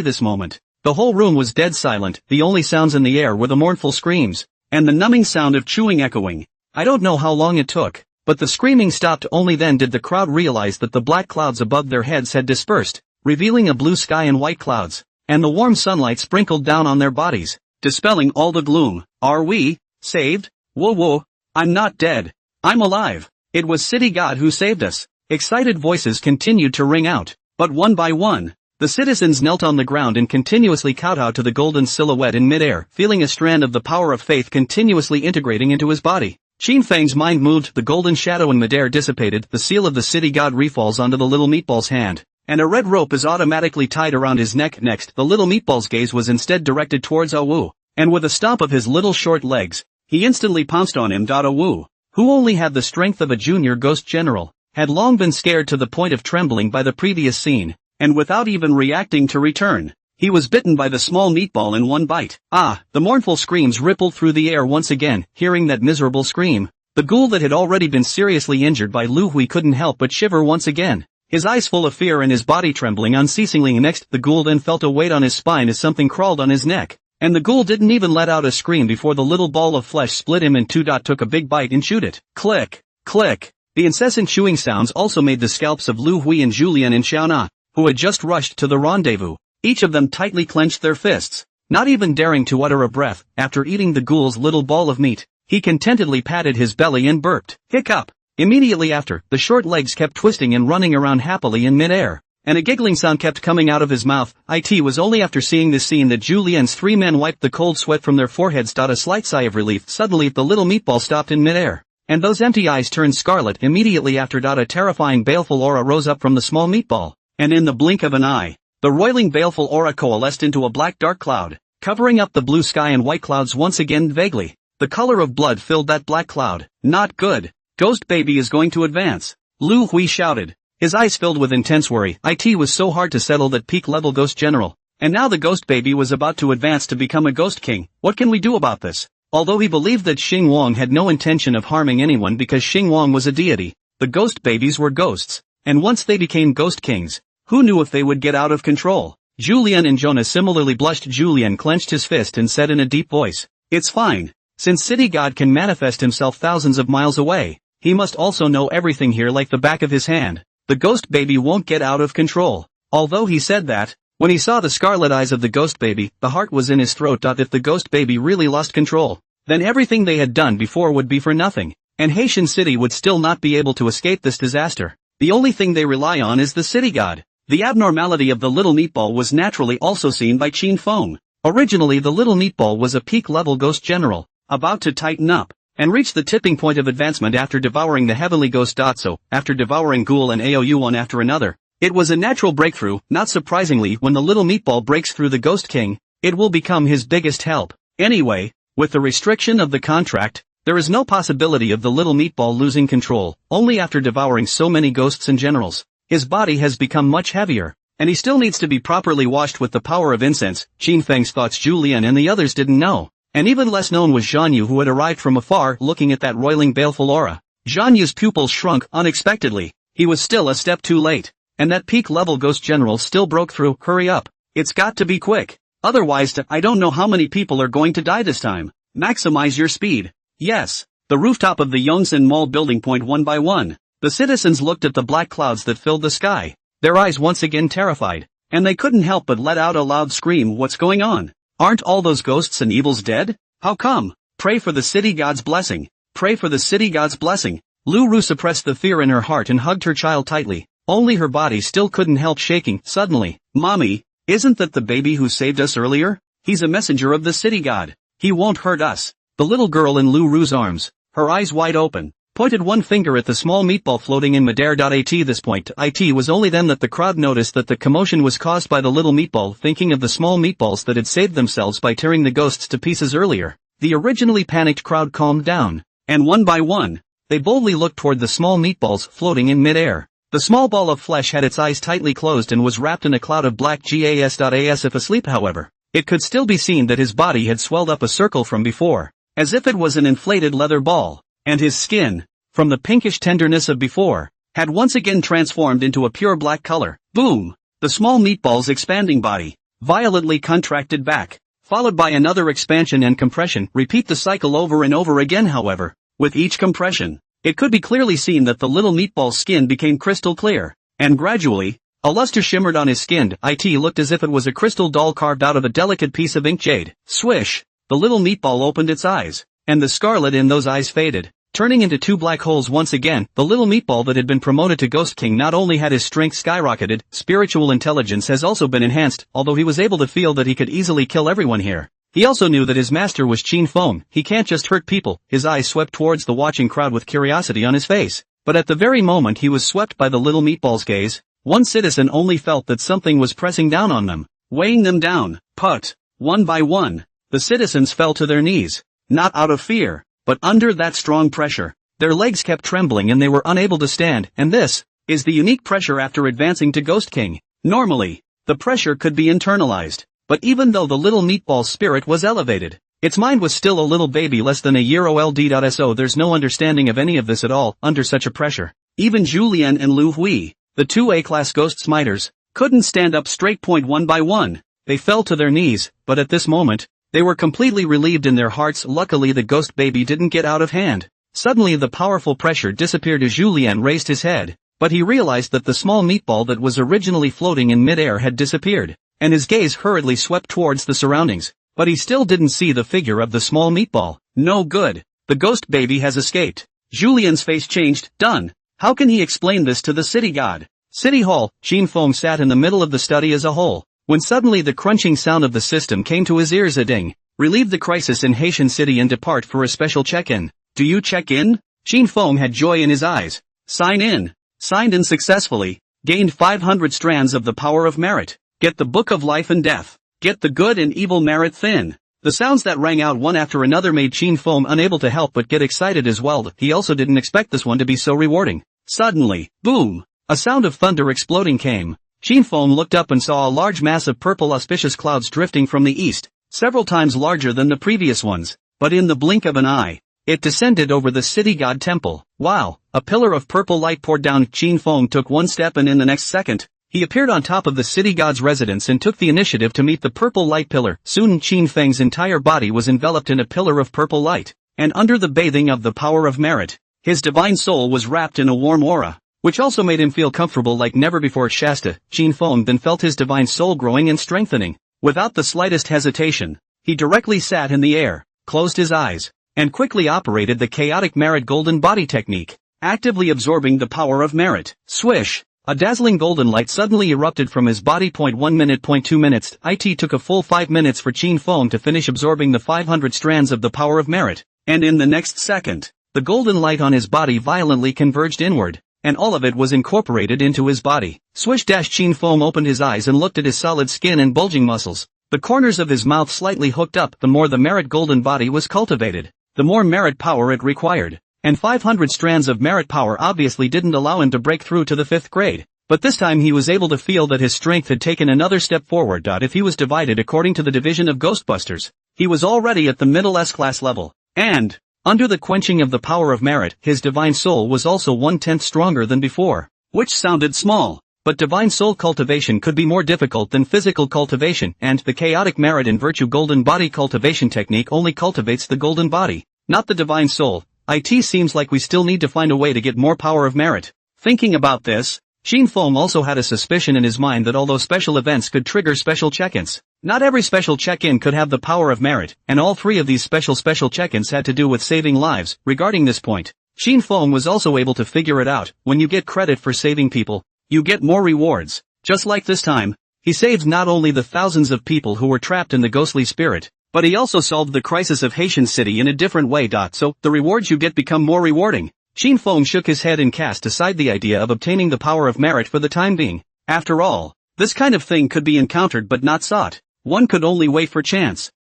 this moment, the whole room was dead silent. The only sounds in the air were the mournful screams, and the numbing sound of chewing echoing. I don't know how long it took, but the screaming stopped. Only then did the crowd realize that the black clouds above their heads had dispersed, revealing a blue sky and white clouds, and the warm sunlight sprinkled down on their bodies, dispelling all the gloom. Are we saved? Whoa, I'm not dead. I'm alive. It was City God who saved us. Excited voices continued to ring out, but one by one, the citizens knelt on the ground and continuously kowtowed to the golden silhouette in midair, feeling a strand of the power of faith continuously integrating into his body. Qin Feng's mind moved, the golden shadow in midair dissipated, the seal of the city god refalls onto the little meatball's hand, and a red rope is automatically tied around his neck. Next, the little meatball's gaze was instead directed towards Owu, and with a stomp of his little short legs, he instantly pounced on him. Owu, who only had the strength of a junior ghost general, had long been scared to the point of trembling by the previous scene, and without even reacting to return, he was bitten by the small meatball in one bite. The mournful screams rippled through the air once again. Hearing that miserable scream, the ghoul that had already been seriously injured by Lu Hui couldn't help but shiver once again, his eyes full of fear and his body trembling unceasingly. Next, the ghoul then felt a weight on his spine as something crawled on his neck, and the ghoul didn't even let out a scream before the little ball of flesh split him in two. Took a big bite and chewed it. Click, click. The incessant chewing sounds also made the scalps of Lu Hui and Julian and Xiaona, who had just rushed to the rendezvous. Each of them tightly clenched their fists, not even daring to utter a breath. After eating the ghoul's little ball of meat, he contentedly patted his belly and burped. Hiccup! Immediately after, the short legs kept twisting and running around happily in midair, and a giggling sound kept coming out of his mouth. It was only after seeing this scene that Julian's three men wiped the cold sweat from their foreheads. A slight sigh of relief. Suddenly the little meatball stopped in midair, and those empty eyes turned scarlet. Immediately after, a terrifying baleful aura rose up from the small meatball, and in the blink of an eye, the roiling baleful aura coalesced into a black dark cloud, covering up the blue sky and white clouds once again vaguely. The color of blood filled that black cloud. Not good. Ghost baby is going to advance. Lu Hui shouted, his eyes filled with intense worry. It was so hard to settle that peak-level ghost general, and now the ghost baby was about to advance to become a ghost king. What can we do about this? Although he believed that Xing Wang had no intention of harming anyone because Xing Wang was a deity, the ghost babies were ghosts, and once they became ghost kings, who knew if they would get out of control? Julian and Jonah similarly blushed. Julian clenched his fist and said in a deep voice, "It's fine. Since City God can manifest himself thousands of miles away, he must also know everything here like the back of his hand. The ghost baby won't get out of control." Although he said that, when he saw the scarlet eyes of the ghost baby, the heart was in his throat. If the ghost baby really lost control, then everything they had done before would be for nothing, and Haitian City would still not be able to escape this disaster. The only thing they rely on is the City God. The abnormality of the little meatball was naturally also seen by Qin Feng. Originally the little meatball was a peak-level ghost general, about to tighten up, and reach the tipping point of advancement after devouring the heavenly ghost. So, after devouring ghoul and Aou one after another, it was a natural breakthrough. Not surprisingly, when the little meatball breaks through the ghost king, it will become his biggest help. Anyway, with the restriction of the contract, there is no possibility of the little meatball losing control. Only after devouring so many ghosts and generals, his body has become much heavier, and he still needs to be properly washed with the power of incense. Qin Feng's thoughts. Julian and the others didn't know, and even less known was Zhan Yu, who had arrived from afar looking at that roiling baleful aura. Zhan Yu's pupils shrunk unexpectedly. He was still a step too late, and that peak-level ghost general still broke through. Hurry up. It's got to be quick. Otherwise, I don't know how many people are going to die this time. Maximize your speed. Yes. The rooftop of the Yongsan Mall building. One by one, the citizens looked at the black clouds that filled the sky. their eyes once again terrified, and they couldn't help but let out a loud scream. What's going on? Aren't all those ghosts and evils dead? How come? Pray for the city god's blessing. Pray for the city god's blessing. Luru suppressed the fear in her heart and hugged her child tightly. Only her body still couldn't help shaking. Suddenly, Mommy, isn't that the baby who saved us earlier? He's a messenger of the city god. He won't hurt us. The little girl in Luru's arms, her eyes wide open, pointed one finger at the small meatball floating in midair. At this point, it was only then that the crowd noticed that the commotion was caused by the little meatball thinking of the small meatballs that had saved themselves by tearing the ghosts to pieces earlier. The originally panicked crowd calmed down, and one by one, they boldly looked toward the small meatballs floating in midair. The small ball of flesh had its eyes tightly closed and was wrapped in a cloud of black gas. If asleep, however, it could still be seen that his body had swelled up a circle from before, as if it was an inflated leather ball, and his skin, from the pinkish tenderness of before, had once again transformed into a pure black color. Boom! The small meatball's expanding body violently contracted back, followed by another expansion and compression. Repeat the cycle over and over again. However, with each compression, it could be clearly seen that the little meatball's skin became crystal clear, and gradually, a luster shimmered on his skin. It looked as if it was a crystal doll carved out of a delicate piece of ink jade. Swish! The little meatball opened its eyes, and the scarlet in those eyes faded, turning into two black holes once again. The little meatball that had been promoted to Ghost King not only had his strength skyrocketed, spiritual intelligence has also been enhanced. Although he was able to feel that he could easily kill everyone here, he also knew that his master was Qin Feng. He can't just hurt people. His eyes swept towards the watching crowd with curiosity on his face. But at the very moment he was swept by the little meatball's gaze, one citizen only felt that something was pressing down on them, weighing them down. But, one by one, the citizens fell to their knees, not out of fear, but under that strong pressure. Their legs kept trembling and they were unable to stand, and this is the unique pressure after advancing to Ghost King. Normally, the pressure could be internalized, but even though the little meatball's spirit was elevated, its mind was still a little baby less than a year old. So there's no understanding of any of this at all under such a pressure. Even Julian and Lu Hui, the two A-class ghost smiters, couldn't stand up straight. One by one, they fell to their knees, but at this moment, they were completely relieved in their hearts. Luckily the ghost baby didn't get out of hand. Suddenly the powerful pressure disappeared as Julien raised his head, but he realized that the small meatball that was originally floating in midair had disappeared, and his gaze hurriedly swept towards the surroundings, but he still didn't see the figure of the small meatball. No good. The ghost baby has escaped. Julien's face changed. Done. How can he explain this to the city god? City Hall. Qin Feng sat in the middle of the study as a whole, when suddenly the crunching sound of the system came to his ears. A ding. Relieve the crisis in Haitian City and depart for a special check-in. Do you check in? Qin Feng had joy in his eyes. Sign in. Signed in successfully. Gained 500 strands of the power of merit. Get the book of life and death. Get the good and evil merit thin. The sounds that rang out one after another made Qin Feng unable to help but get excited as well. He also didn't expect this one to be so rewarding. Suddenly, boom! A sound of thunder exploding came. Qin Feng looked up and saw a large mass of purple auspicious clouds drifting from the east, several times larger than the previous ones, but in the blink of an eye, it descended over the city god temple. Wow! A pillar of purple light poured down. Qin Feng took one step and in the next second, he appeared on top of the city god's residence and took the initiative to meet the purple light pillar. Soon Qin Feng's entire body was enveloped in a pillar of purple light, and under the bathing of the power of merit, his divine soul was wrapped in a warm aura, which also made him feel comfortable like never before. Shasta, Qin Feng then felt his divine soul growing and strengthening. Without the slightest hesitation, he directly sat in the air, closed his eyes, and quickly operated the chaotic merit golden body technique, actively absorbing the power of merit. Swish! A dazzling golden light suddenly erupted from his body. 1 minute. 2 minutes. It took a full 5 minutes for Qin Feng to finish absorbing the 500 strands of the power of merit, and in the next second, the golden light on his body violently converged inward, and all of it was incorporated into his body. Swish! Qin Feng opened his eyes and looked at his solid skin and bulging muscles. The corners of his mouth slightly hooked up. The more the merit golden body was cultivated, the more merit power it required, and 500 strands of merit power obviously didn't allow him to break through to the 5th grade. But this time he was able to feel that his strength had taken another step forward. If he was divided according to the division of Ghostbusters, he was already at the middle S-class level, and, under the quenching of the power of merit, his divine soul was also 1/10 stronger than before, which sounded small, but divine soul cultivation could be more difficult than physical cultivation, and the chaotic merit and virtue golden body cultivation technique only cultivates the golden body, not the divine soul. It seems like we still need to find a way to get more power of merit. Thinking about this, Shin Fong also had a suspicion in his mind that although special events could trigger special check-ins, not every special check-in could have the power of merit, and all three of these special check-ins had to do with saving lives. Regarding this point, Shin Fong was also able to figure it out. When you get credit for saving people, you get more rewards. Just like this time, he saved not only the thousands of people who were trapped in the ghostly spirit, but he also solved the crisis of Haitian City in a different way. So, the rewards you get become more rewarding. Shin Fong shook his head and cast aside the idea of obtaining the power of merit for the time being. After all, this kind of thing could be encountered but not sought. One could only wait for chance.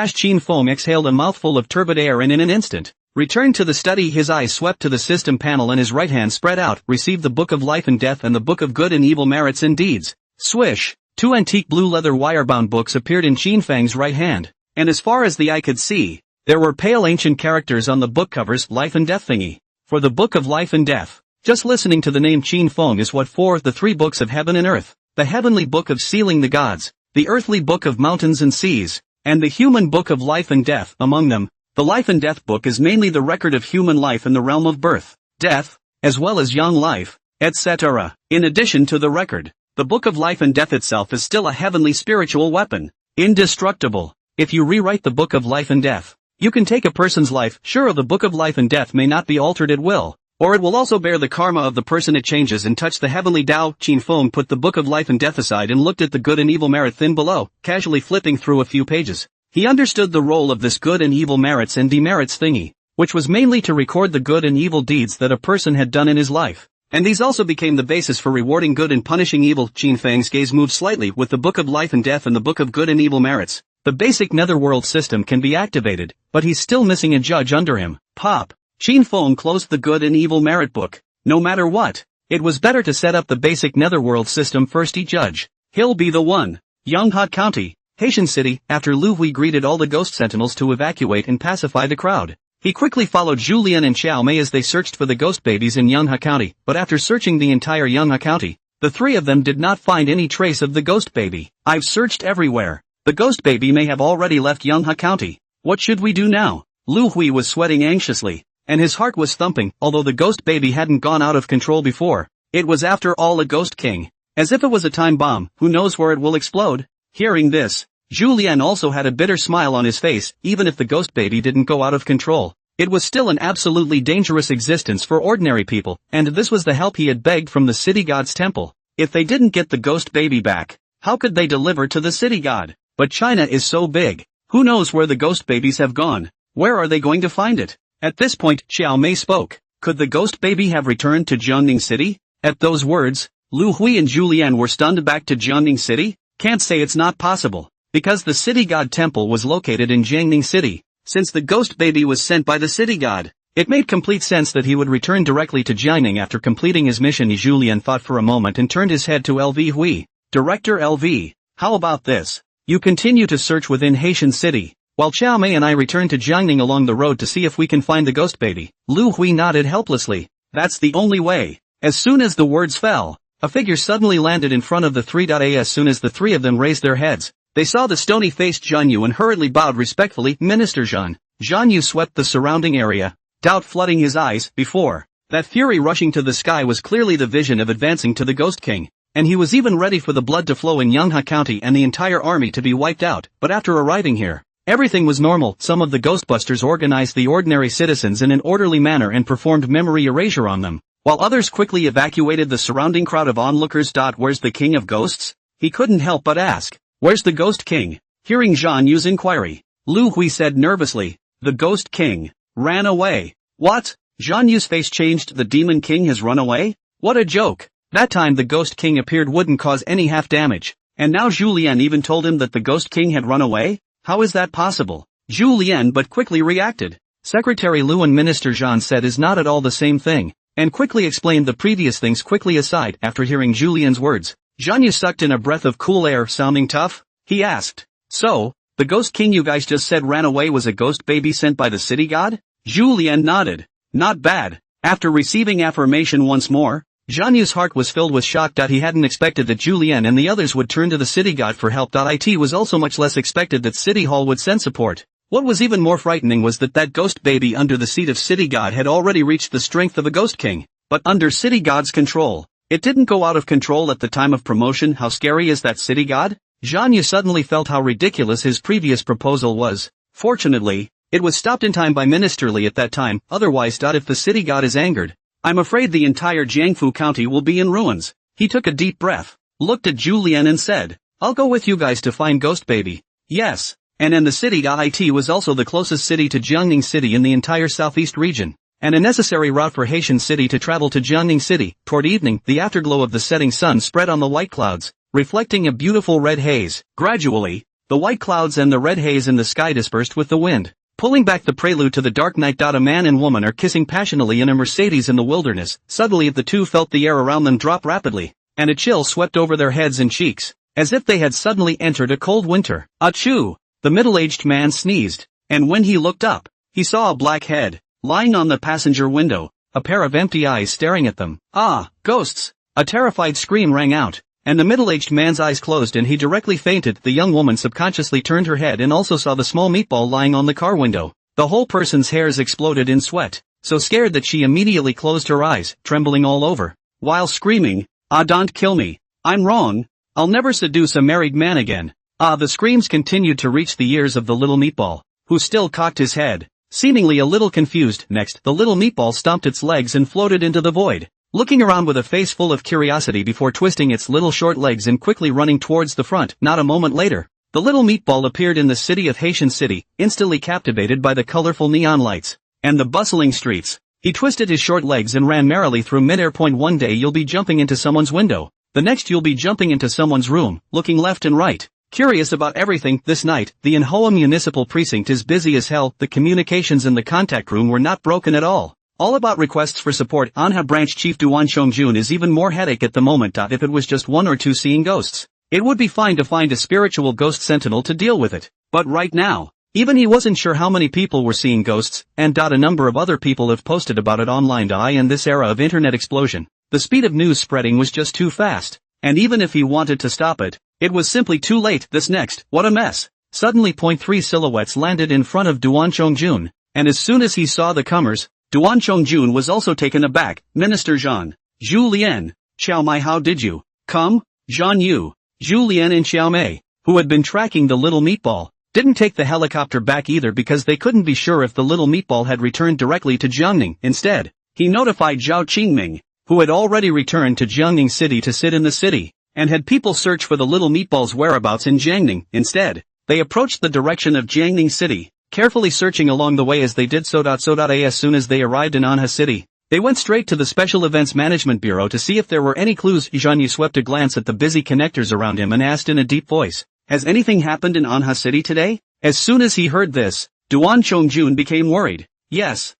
Shin Fong exhaled a mouthful of turbid air and in an instant, returned to the study. His eyes swept to the system panel and his right hand spread out, received the Book of Life and Death and the Book of Good and Evil Merits and Deeds. Swish! Two antique blue leather wire-bound books appeared in Shin Fang's right hand, and as far as the eye could see, there were pale ancient characters on the book covers. Life and Death thingy. For the Book of Life and Death. Just listening to the name Shin Fong is what for the three books of heaven and earth, the heavenly book of sealing the gods, the earthly book of mountains and seas, and the human book of life and death. Among them, the Life and Death book is mainly the record of human life in the realm of birth, death, as well as young life, etc. In addition to the record, the Book of Life and Death itself is still a heavenly spiritual weapon, indestructible. If you rewrite the Book of Life and Death, you can take a person's life. Sure, the Book of Life and Death may not be altered at will, or it will also bear the karma of the person it changes and touch the heavenly Tao. Shin Fong put the Book of Life and Death aside and looked at the Good and Evil Merit thin below, casually flipping through a few pages. He understood the role of this good and evil merits and demerits thingy, which was mainly to record the good and evil deeds that a person had done in his life. And these also became the basis for rewarding good and punishing evil. Shin Fang's gaze moved slightly with the Book of Life and Death and the Book of Good and Evil Merits. The basic Netherworld system can be activated, but he's still missing a judge under him. Pop! Shin Fong closed the Good and Evil Merit book. No matter what, it was better to set up the basic Netherworld system first. Judge. He'll be the one. Yonghua County, Haitian City. After Lu Hui greeted all the ghost sentinels to evacuate and pacify the crowd, he quickly followed Julian and Xiao Mei as they searched for the ghost babies in Yonghua County. But after searching the entire Yonghua County, the three of them did not find any trace of the ghost baby. I've searched everywhere. The ghost baby may have already left Yonghua County. What should we do now? Lu Hui was sweating anxiously, and his heart was thumping. Although the ghost baby hadn't gone out of control before, it was after all a ghost king. As if it was a time bomb, who knows where it will explode? Hearing this, Julian also had a bitter smile on his face. Even if the ghost baby didn't go out of control, it was still an absolutely dangerous existence for ordinary people, and this was the help he had begged from the city god's temple. If they didn't get the ghost baby back, how could they deliver to the city god? But China is so big, who knows where the ghost babies have gone? Where are they going to find it? At this point, Xiao Mei spoke. Could the ghost baby have returned to Jiangning City? At those words, Lu Hui and Julian were stunned. Back to Jiangning City? Can't say it's not possible, because the city god temple was located in Jiangning City. Since the ghost baby was sent by the city god, it made complete sense that he would return directly to Jiangning after completing his mission. Julian thought for a moment and turned his head to LV Hui. Director LV, how about this? You continue to search within Haitian City, while Xiao Mei and I return to Jiangning along the road to see if we can find the ghost baby. Lu Hui nodded helplessly. That's the only way. As soon as the words fell, a figure suddenly landed in front of the three. As soon as the three of them raised their heads, they saw the stony-faced Zhan Yu and hurriedly bowed respectfully. Minister Zhan. Zhan Yu swept the surrounding area, doubt flooding his eyes. Before that, fury rushing to the sky was clearly the vision of advancing to the Ghost King. And he was even ready for the blood to flow in Yonghua County and the entire army to be wiped out. But after arriving here, everything was normal. Some of the Ghostbusters organized the ordinary citizens in an orderly manner and performed memory erasure on them, while others quickly evacuated the surrounding crowd of onlookers. Where's the King of Ghosts? He couldn't help but ask. Where's the Ghost King? Hearing Zhan Yu's inquiry, Lu Hui said nervously, the Ghost King ran away. What? Zhan Yu's face changed. The Demon King has run away? What a joke. That time the Ghost King appeared wouldn't cause any half damage, and now Julian even told him that the Ghost King had run away? How is that possible? Julian but quickly reacted. Secretary Lu and Minister Zhan said is not at all the same thing, and quickly explained the previous things quickly aside. After hearing Julian's words, Zhan Yu sucked in a breath of cool air. Sounding tough? He asked. So, the Ghost King you guys just said ran away was a ghost baby sent by the city god? Julian nodded. Not bad. After receiving affirmation once more, Zhan Yu's heart was filled with shock. He hadn't expected that Julian and the others would turn to the city god for help. It was also much less expected that City Hall would send support. What was even more frightening was that ghost baby under the seat of city god had already reached the strength of a ghost king, but under city god's control. It didn't go out of control at the time of promotion. How scary is that city god? Zhang Yu suddenly felt how ridiculous his previous proposal was. Fortunately, it was stopped in time by Minister Li at that time, otherwise if the city god is angered, I'm afraid the entire Jiangfu county will be in ruins. He took a deep breath, looked at Zhu Lian and said, I'll go with you guys to find Ghost Baby. Yes. And the city it was also the closest city to Jiangning City in the entire southeast region, and a necessary route for Haitian City to travel to Jiangning City. Toward evening, the afterglow of the setting sun spread on the white clouds, reflecting a beautiful red haze. Gradually, the white clouds and the red haze in the sky dispersed with the wind, pulling back the prelude to the dark night. A man and woman are kissing passionately in a Mercedes in the wilderness. Suddenly the two felt the air around them drop rapidly, and a chill swept over their heads and cheeks, as if they had suddenly entered a cold winter. Achoo! The middle-aged man sneezed, and when he looked up, he saw a black head, lying on the passenger window, a pair of empty eyes staring at them. Ah, ghosts! A terrified scream rang out, and the middle-aged man's eyes closed and he directly fainted. The young woman subconsciously turned her head and also saw the small meatball lying on the car window. The whole person's hairs exploded in sweat, so scared that she immediately closed her eyes, trembling all over, while screaming, Ah, don't kill me, I'm wrong, I'll never seduce a married man again. Ah, the screams continued to reach the ears of the little meatball, who still cocked his head, seemingly a little confused. Next, the little meatball stomped its legs and floated into the void, looking around with a face full of curiosity before twisting its little short legs and quickly running towards the front. Not a moment later, the little meatball appeared in the city of Haitian City, instantly captivated by the colorful neon lights and the bustling streets. He twisted his short legs and ran merrily through midair. One day you'll be jumping into someone's window, the next you'll be jumping into someone's room, looking left and right, curious about everything. This night, the Manhwa municipal precinct is busy as hell. The communications in the contact room were not broken at all about requests for support. Manhwa branch chief Duan Chongjun is even more headache at the moment. If it was just one or two seeing ghosts, it would be fine to find a spiritual ghost sentinel to deal with it. But right now, even he wasn't sure how many people were seeing ghosts, and a number of other people have posted about it online. In this era of internet explosion, the speed of news spreading was just too fast, and even if he wanted to stop it, it was simply too late. This next, what a mess. Suddenly, three silhouettes landed in front of Duan Chongjun, and as soon as he saw the comers, Duan Chongjun was also taken aback. Minister Zhan, Zhu Lian, Xiao Mai, how did you come? Zhan Yu, Zhu Lian and Xiao Mei, who had been tracking the little meatball, didn't take the helicopter back either because they couldn't be sure if the little meatball had returned directly to Jiangning. Instead, he notified Zhao Qingming, who had already returned to Jiangning City to sit in the city, and had people search for the little meatball's whereabouts in Jiangning. Instead, they approached the direction of Jiangning City, carefully searching along the way. As they did so, as soon as they arrived in Manhwa City, they went straight to the Special Events Management Bureau to see if there were any clues. Zhan Yu swept a glance at the busy connectors around him and asked in a deep voice, has anything happened in Manhwa City today? As soon as he heard this, Duan Chongjun became worried. Yes,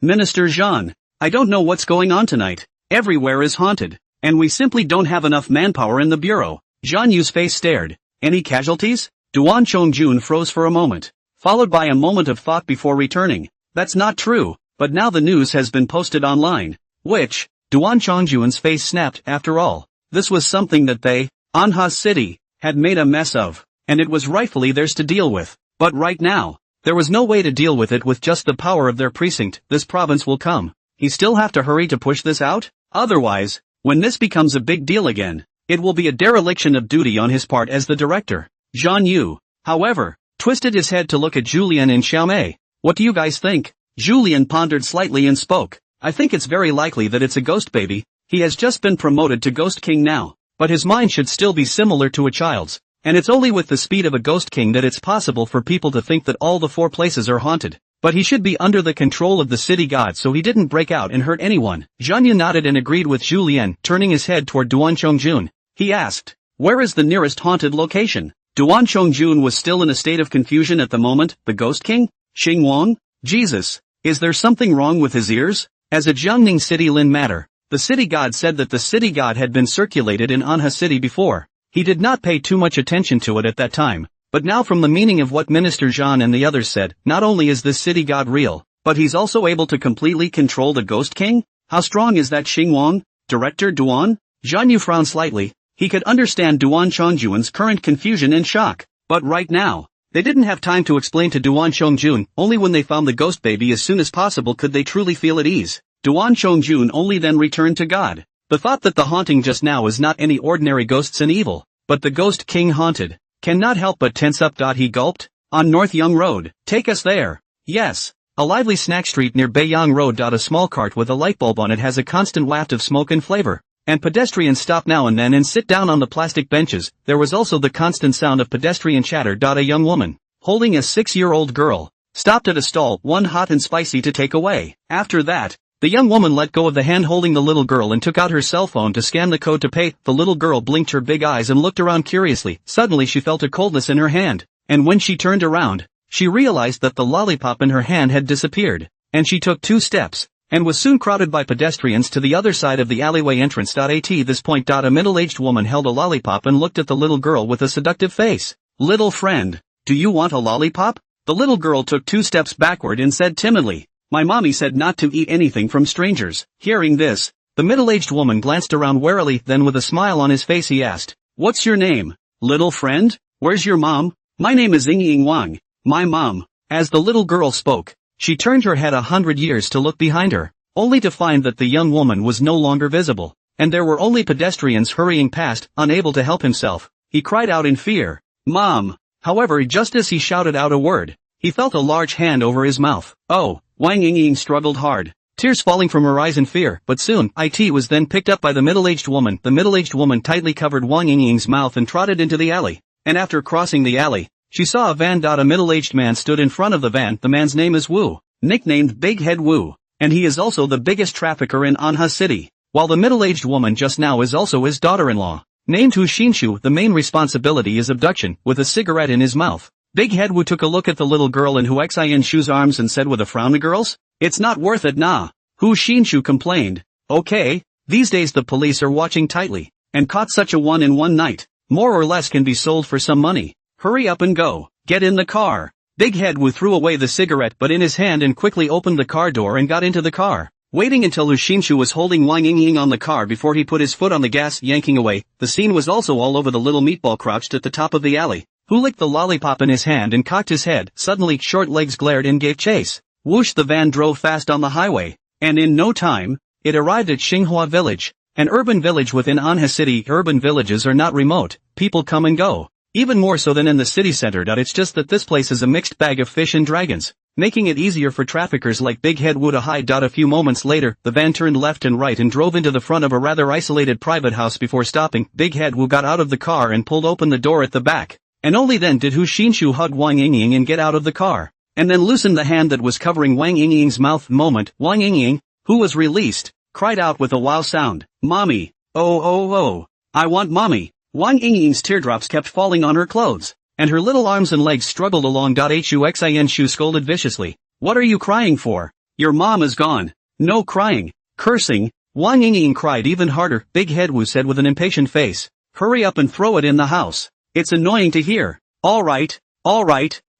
Minister Zhan, I don't know what's going on tonight. Everywhere is haunted, and we simply don't have enough manpower in the bureau. Zhan Yu's face stared. Any casualties? Duan Chongjun froze for a moment, followed by a moment of thought before returning. That's not true, but now the news has been posted online. Which? Duan Chongjun's face snapped. After all, this was something that they, Manhwa City, had made a mess of, and it was rightfully theirs to deal with. But right now, there was no way to deal with it with just the power of their precinct. This province will come. He still have to hurry to push this out? Otherwise, when this becomes a big deal again, it will be a dereliction of duty on his part as the director. Zhan Yu, however, twisted his head to look at Julian and Xiao Mei. What do you guys think? Julian pondered slightly and spoke. I think it's very likely that it's a ghost baby. He has just been promoted to Ghost King now, but his mind should still be similar to a child's, and it's only with the speed of a Ghost King that it's possible for people to think that all the four places are haunted. But he should be under the control of the city god so he didn't break out and hurt anyone. Zhan Yu nodded and agreed with Julian, turning his head toward Duan Chongjun. He asked, where is the nearest haunted location? Duan Chongjun was still in a state of confusion at the moment. The Ghost King? Xing Wang? Jesus, is there something wrong with his ears? As a Jiangning City Lin matter, the city god said that the city god had been circulated in Manhwa City before. He did not pay too much attention to it at that time, but now from the meaning of what Minister Zhan and the others said, not only is this city god real, but he's also able to completely control the Ghost King? How strong is that Xing Wang? Director Duan? Zhan Yu frowned slightly. He could understand Duan Chongjun's current confusion and shock, but right now, they didn't have time to explain to Duan Chongjun. Only when they found the ghost baby as soon as possible could they truly feel at ease. Duan Chongjun only then returned to God. The thought that the haunting just now is not any ordinary ghosts and evil, but the Ghost King haunted, cannot help but tense up. He gulped. On North Yonge Road, take us there. Yes. A lively snack street near Bayong Road. A small cart with a light bulb on it has a constant waft of smoke and flavor, and pedestrians stop now and then and sit down on the plastic benches. There was also the constant sound of pedestrian chatter. A young woman, holding a 6-year-old girl, stopped at a stall, one hot and spicy to take away. After that, the young woman let go of the hand holding the little girl and took out her cell phone to scan the code to pay. The little girl blinked her big eyes and looked around curiously. Suddenly she felt a coldness in her hand, and when she turned around, she realized that the lollipop in her hand had disappeared, and she took 2 steps, and was soon crowded by pedestrians to the other side of the alleyway entrance. At this point, a middle-aged woman held a lollipop and looked at the little girl with a seductive face. Little friend, do you want a lollipop? The little girl took 2 steps backward and said timidly, my mommy said not to eat anything from strangers. Hearing this, the middle-aged woman glanced around warily, then with a smile on his face he asked, what's your name? Little friend? Where's your mom? My name is Ying Wang. My mom. As the little girl spoke, she turned her head 100 years to look behind her, only to find that the young woman was no longer visible, and there were only pedestrians hurrying past. Unable to help himself, he cried out in fear, Mom! However, just as he shouted out a word, he felt a large hand over his mouth. Oh, Wang Ying struggled hard, tears falling from her eyes in fear, but soon, it was then picked up by the middle-aged woman. The middle-aged woman tightly covered Wang Ying's mouth and trotted into the alley, and after crossing the alley, she saw a van. A middle-aged man stood in front of the van. The man's name is Wu, nicknamed Big Head Wu, and he is also the biggest trafficker in Anha City, while the middle-aged woman just now is also his daughter-in-law, named Hu Xinshu. The main responsibility is abduction. With a cigarette in his mouth, Big Head Wu took a look at the little girl in Hu Xinshu's arms and said with a frown, girls? It's not worth it, nah. Hu Xinshu complained. Okay, these days the police are watching tightly, and caught such a one in one night, more or less can be sold for some money. Hurry up and go. Get in the car. Big Head Wu threw away the cigarette but in his hand and quickly opened the car door and got into the car, waiting until Hu Xinshu was holding Wang Ying on the car before he put his foot on the gas, yanking away. The scene was also all over. The little meatball crouched at the top of the alley, who licked the lollipop in his hand and cocked his head. Suddenly short legs glared and gave chase. Whoosh! The van drove fast on the highway, and in no time, it arrived at Xinghua Village, an urban village within Anha City. Urban villages are not remote, people come and go, even more so than in the city center. It's just that this place is a mixed bag of fish and dragons, making it easier for traffickers like Big Head Wu to hide. A few moments later, the van turned left and right and drove into the front of a rather isolated private house. Before stopping, Big Head Wu got out of the car and pulled open the door at the back, and only then did Hu Xinshu hug Wang Ying and get out of the car, and then loosened the hand that was covering Wang Ying's mouth. Moment, Wang Ying, who was released, cried out with a wow sound, Mommy! Oh, I want mommy! Wang Ying's teardrops kept falling on her clothes, and her little arms and legs struggled along. Hu Xinshu scolded viciously. What are you crying for? Your mom is gone. No crying, cursing. Wang Ying cried even harder. Big Head Wu said with an impatient face, hurry up and throw it in the house. It's annoying to hear. Alright.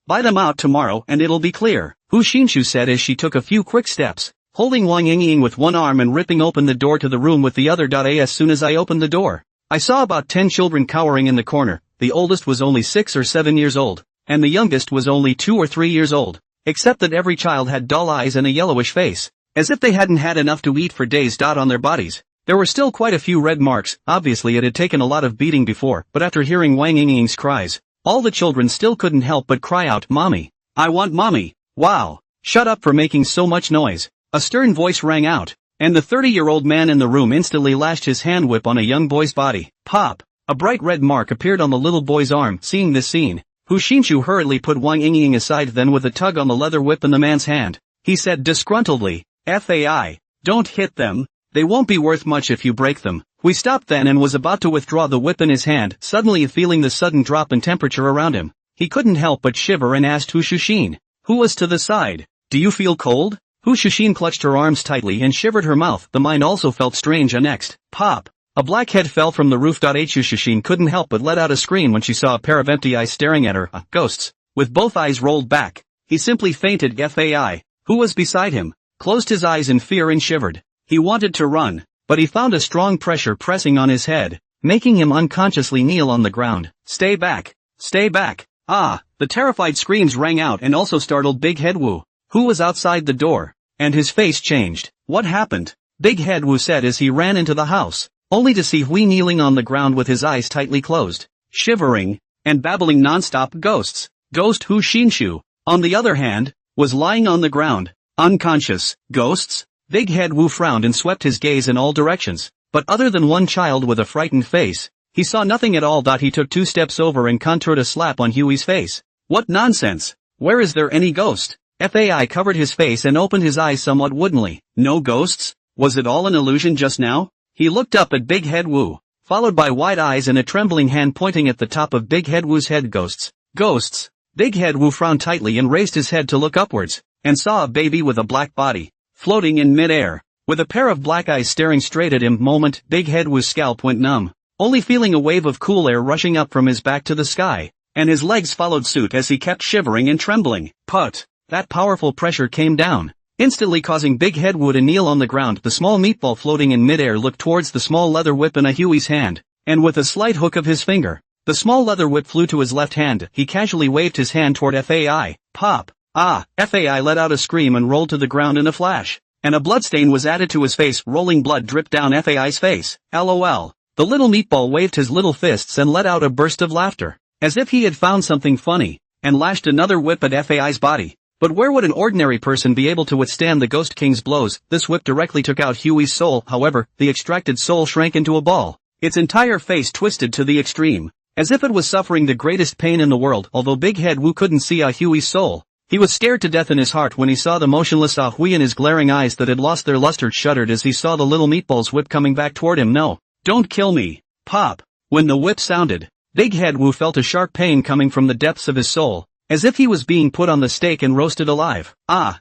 Buy them out tomorrow and it'll be clear, Hu Xinshu said as she took a few quick steps, holding Wang Ying with one arm and ripping open the door to the room with the other. As soon as I opened the door, I saw about 10 children cowering in the corner. The oldest was only 6 or 7 years old, and the youngest was only 2 or 3 years old, except that every child had dull eyes and a yellowish face, as if they hadn't had enough to eat for days. On their bodies, there were still quite a few red marks. Obviously it had taken a lot of beating before, but after hearing Wang Ying's cries, all the children still couldn't help but cry out, Mommy! I want mommy! Wow! Shut up for making so much noise! A stern voice rang out, and the 30-year-old man in the room instantly lashed his hand whip on a young boy's body. Pop! A bright red mark appeared on the little boy's arm. Seeing this scene, Hu Xinshu hurriedly put Wang Ying aside. Then with a tug on the leather whip in the man's hand, he said disgruntledly, FAI, don't hit them, they won't be worth much if you break them. We stopped then and was about to withdraw the whip in his hand. Suddenly feeling the sudden drop in temperature around him, he couldn't help but shiver and asked Hu Shushin, who was to the side, do you feel cold? Hu Shushin clutched her arms tightly and shivered her mouth. The mine also felt strange. Next, pop! A black head fell from the roof. Hu Shushin couldn't help but let out a scream when she saw a pair of empty eyes staring at her. Ghosts. With both eyes rolled back, he simply fainted. FAI. Who was beside him, closed his eyes in fear and shivered. He wanted to run, but he found a strong pressure pressing on his head, making him unconsciously kneel on the ground. Stay back! Stay back! Ah! The terrified screams rang out and also startled Big Head Wu, who was outside the door, and his face changed. What happened? Big Head Wu said as he ran into the house, only to see Hui kneeling on the ground with his eyes tightly closed, shivering, and babbling non-stop ghosts. Ghost Hu Xinshu, on the other hand, was lying on the ground, unconscious. Ghosts? Big Head Wu frowned and swept his gaze in all directions, but other than one child with a frightened face, he saw nothing at all. He took 2 steps over and contoured a slap on Huey's face. What nonsense! Where is there any ghost? Fai covered his face and opened his eyes somewhat woodenly. No ghosts? Was it all an illusion just now? He looked up at Big Head Wu, followed by wide eyes and a trembling hand pointing at the top of Big Head Wu's head. Ghosts? Ghosts? Big Head Wu frowned tightly and raised his head to look upwards, and saw a baby with a black body, floating in mid-air, with a pair of black eyes staring straight at him. Moment, Big Head Wu's scalp went numb, only feeling a wave of cool air rushing up from his back to the sky, and his legs followed suit as he kept shivering and trembling. Put! That powerful pressure came down, instantly causing Big Head Wu to kneel on the ground. The small meatball floating in mid-air looked towards the small leather whip in a Huey's hand, and with a slight hook of his finger, the small leather whip flew to his left hand. He casually waved his hand toward Fai. Pop! Ah! Fai let out a scream and rolled to the ground in a flash, and a bloodstain was added to his face. Rolling blood dripped down Fai's face. LOL. The little meatball waved his little fists and let out a burst of laughter, as if he had found something funny, and lashed another whip at Fai's body. But where would an ordinary person be able to withstand the Ghost King's blows? This whip directly took out Huey's soul. However, the extracted soul shrank into a ball, its entire face twisted to the extreme, as if it was suffering the greatest pain in the world. Although Big Head Wu couldn't see Huey's soul, he was scared to death in his heart when he saw the motionless Hui, and his glaring eyes that had lost their luster shuddered as he saw the little meatball's whip coming back toward him. No, don't kill me. Pop! When the whip sounded, Big Head Wu felt a sharp pain coming from the depths of his soul, as if he was being put on the stake and roasted alive.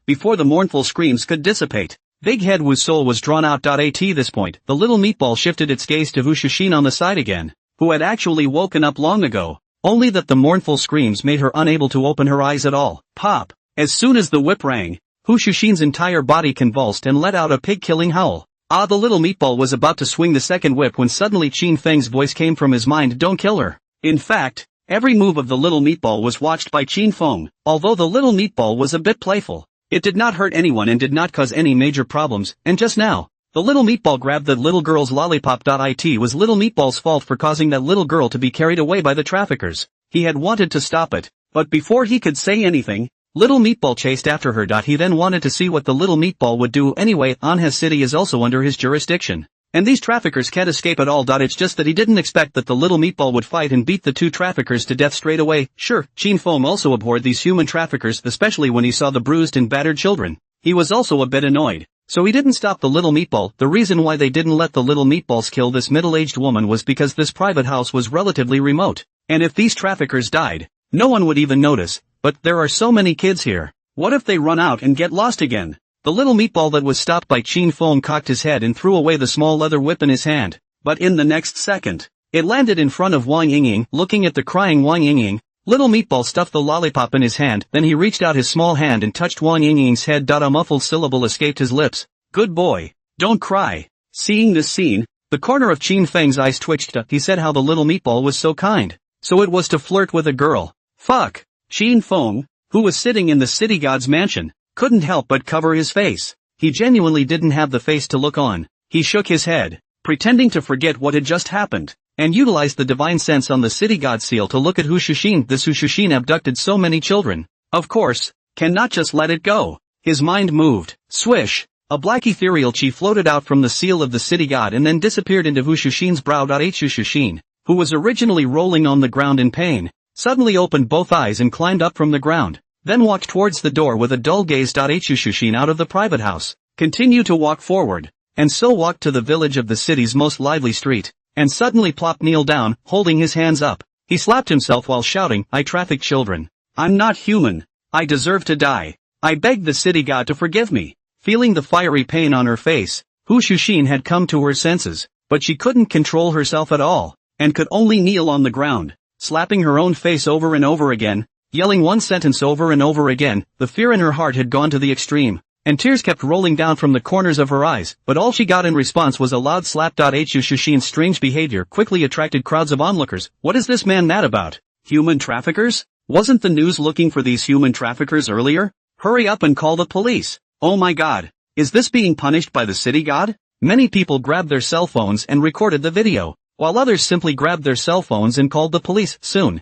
Before the mournful screams could dissipate, Big Head Wu's soul was drawn out. At this point, the little meatball shifted its gaze to Hu Shushin on the side again, who had actually woken up long ago, only that the mournful screams made her unable to open her eyes at all. Pop! As soon as the whip rang, Hu Shushin's entire body convulsed and let out a pig-killing howl. The little meatball was about to swing the second whip when suddenly Qin Feng's voice came from his mind. Don't kill her. In fact, every move of the little meatball was watched by Qin Feng. Although the little meatball was a bit playful, it did not hurt anyone and did not cause any major problems. And just now, the little meatball grabbed that little girl's lollipop. It was little meatball's fault for causing that little girl to be carried away by the traffickers. He had wanted to stop it, but before he could say anything, little meatball chased after her. He then wanted to see what the little meatball would do anyway. Anha City is also under his jurisdiction, and these traffickers can't escape at all. It's just that he didn't expect that the little meatball would fight and beat the 2 traffickers to death straight away. Sure, Qin Feng also abhorred these human traffickers, especially when he saw the bruised and battered children. He was also a bit annoyed, so he didn't stop the little meatball. The reason why they didn't let the little meatballs kill this middle-aged woman was because this private house was relatively remote, and if these traffickers died, no one would even notice. But there are so many kids here. What if they run out and get lost again? The little meatball that was stopped by Qin Feng cocked his head and threw away the small leather whip in his hand. But in the next second, it landed in front of Wang Yingying. Looking at the crying Wang Yingying, little meatball stuffed the lollipop in his hand. Then he reached out his small hand and touched Wang Yingying's head. A muffled syllable escaped his lips. Good boy. Don't cry. Seeing this scene, the corner of Qin Feng's eyes twitched. He said how the little meatball was so kind. So it was to flirt with a girl. Fuck. Qin Feng, who was sitting in the city god's mansion, couldn't help but cover his face. He genuinely didn't have the face to look on. He shook his head, pretending to forget what had just happened, and utilized the divine sense on the city god seal to look at Hu Shushin. This Hu Shushin abducted so many children, of course, cannot just let it go. His mind moved. Swish! A black ethereal chi floated out from the seal of the city god and then disappeared into Hu Shushin's brow. Hu Shushin, who was originally rolling on the ground in pain, suddenly opened both eyes and climbed up from the ground, then walked towards the door with a dull gaze. Hu Shushin out of the private house, continued to walk forward, and so walked to the village of the city's most lively street, and suddenly plopped kneel down, holding his hands up. He slapped himself while shouting, I traffic children. I'm not human. I deserve to die. I beg the city god to forgive me. Feeling the fiery pain on her face, Hu Shushin had come to her senses, but she couldn't control herself at all, and could only kneel on the ground, slapping her own face over and over again, yelling one sentence over and over again. The fear in her heart had gone to the extreme, and tears kept rolling down from the corners of her eyes, but all she got in response was a loud slap. Hu Shushin's strange behavior quickly attracted crowds of onlookers. What is this man mad about? Human traffickers? Wasn't the news looking for these human traffickers earlier? Hurry up and call the police. Oh my god. Is this being punished by the city god? Many people grabbed their cell phones and recorded the video, while others simply grabbed their cell phones and called the police. Soon,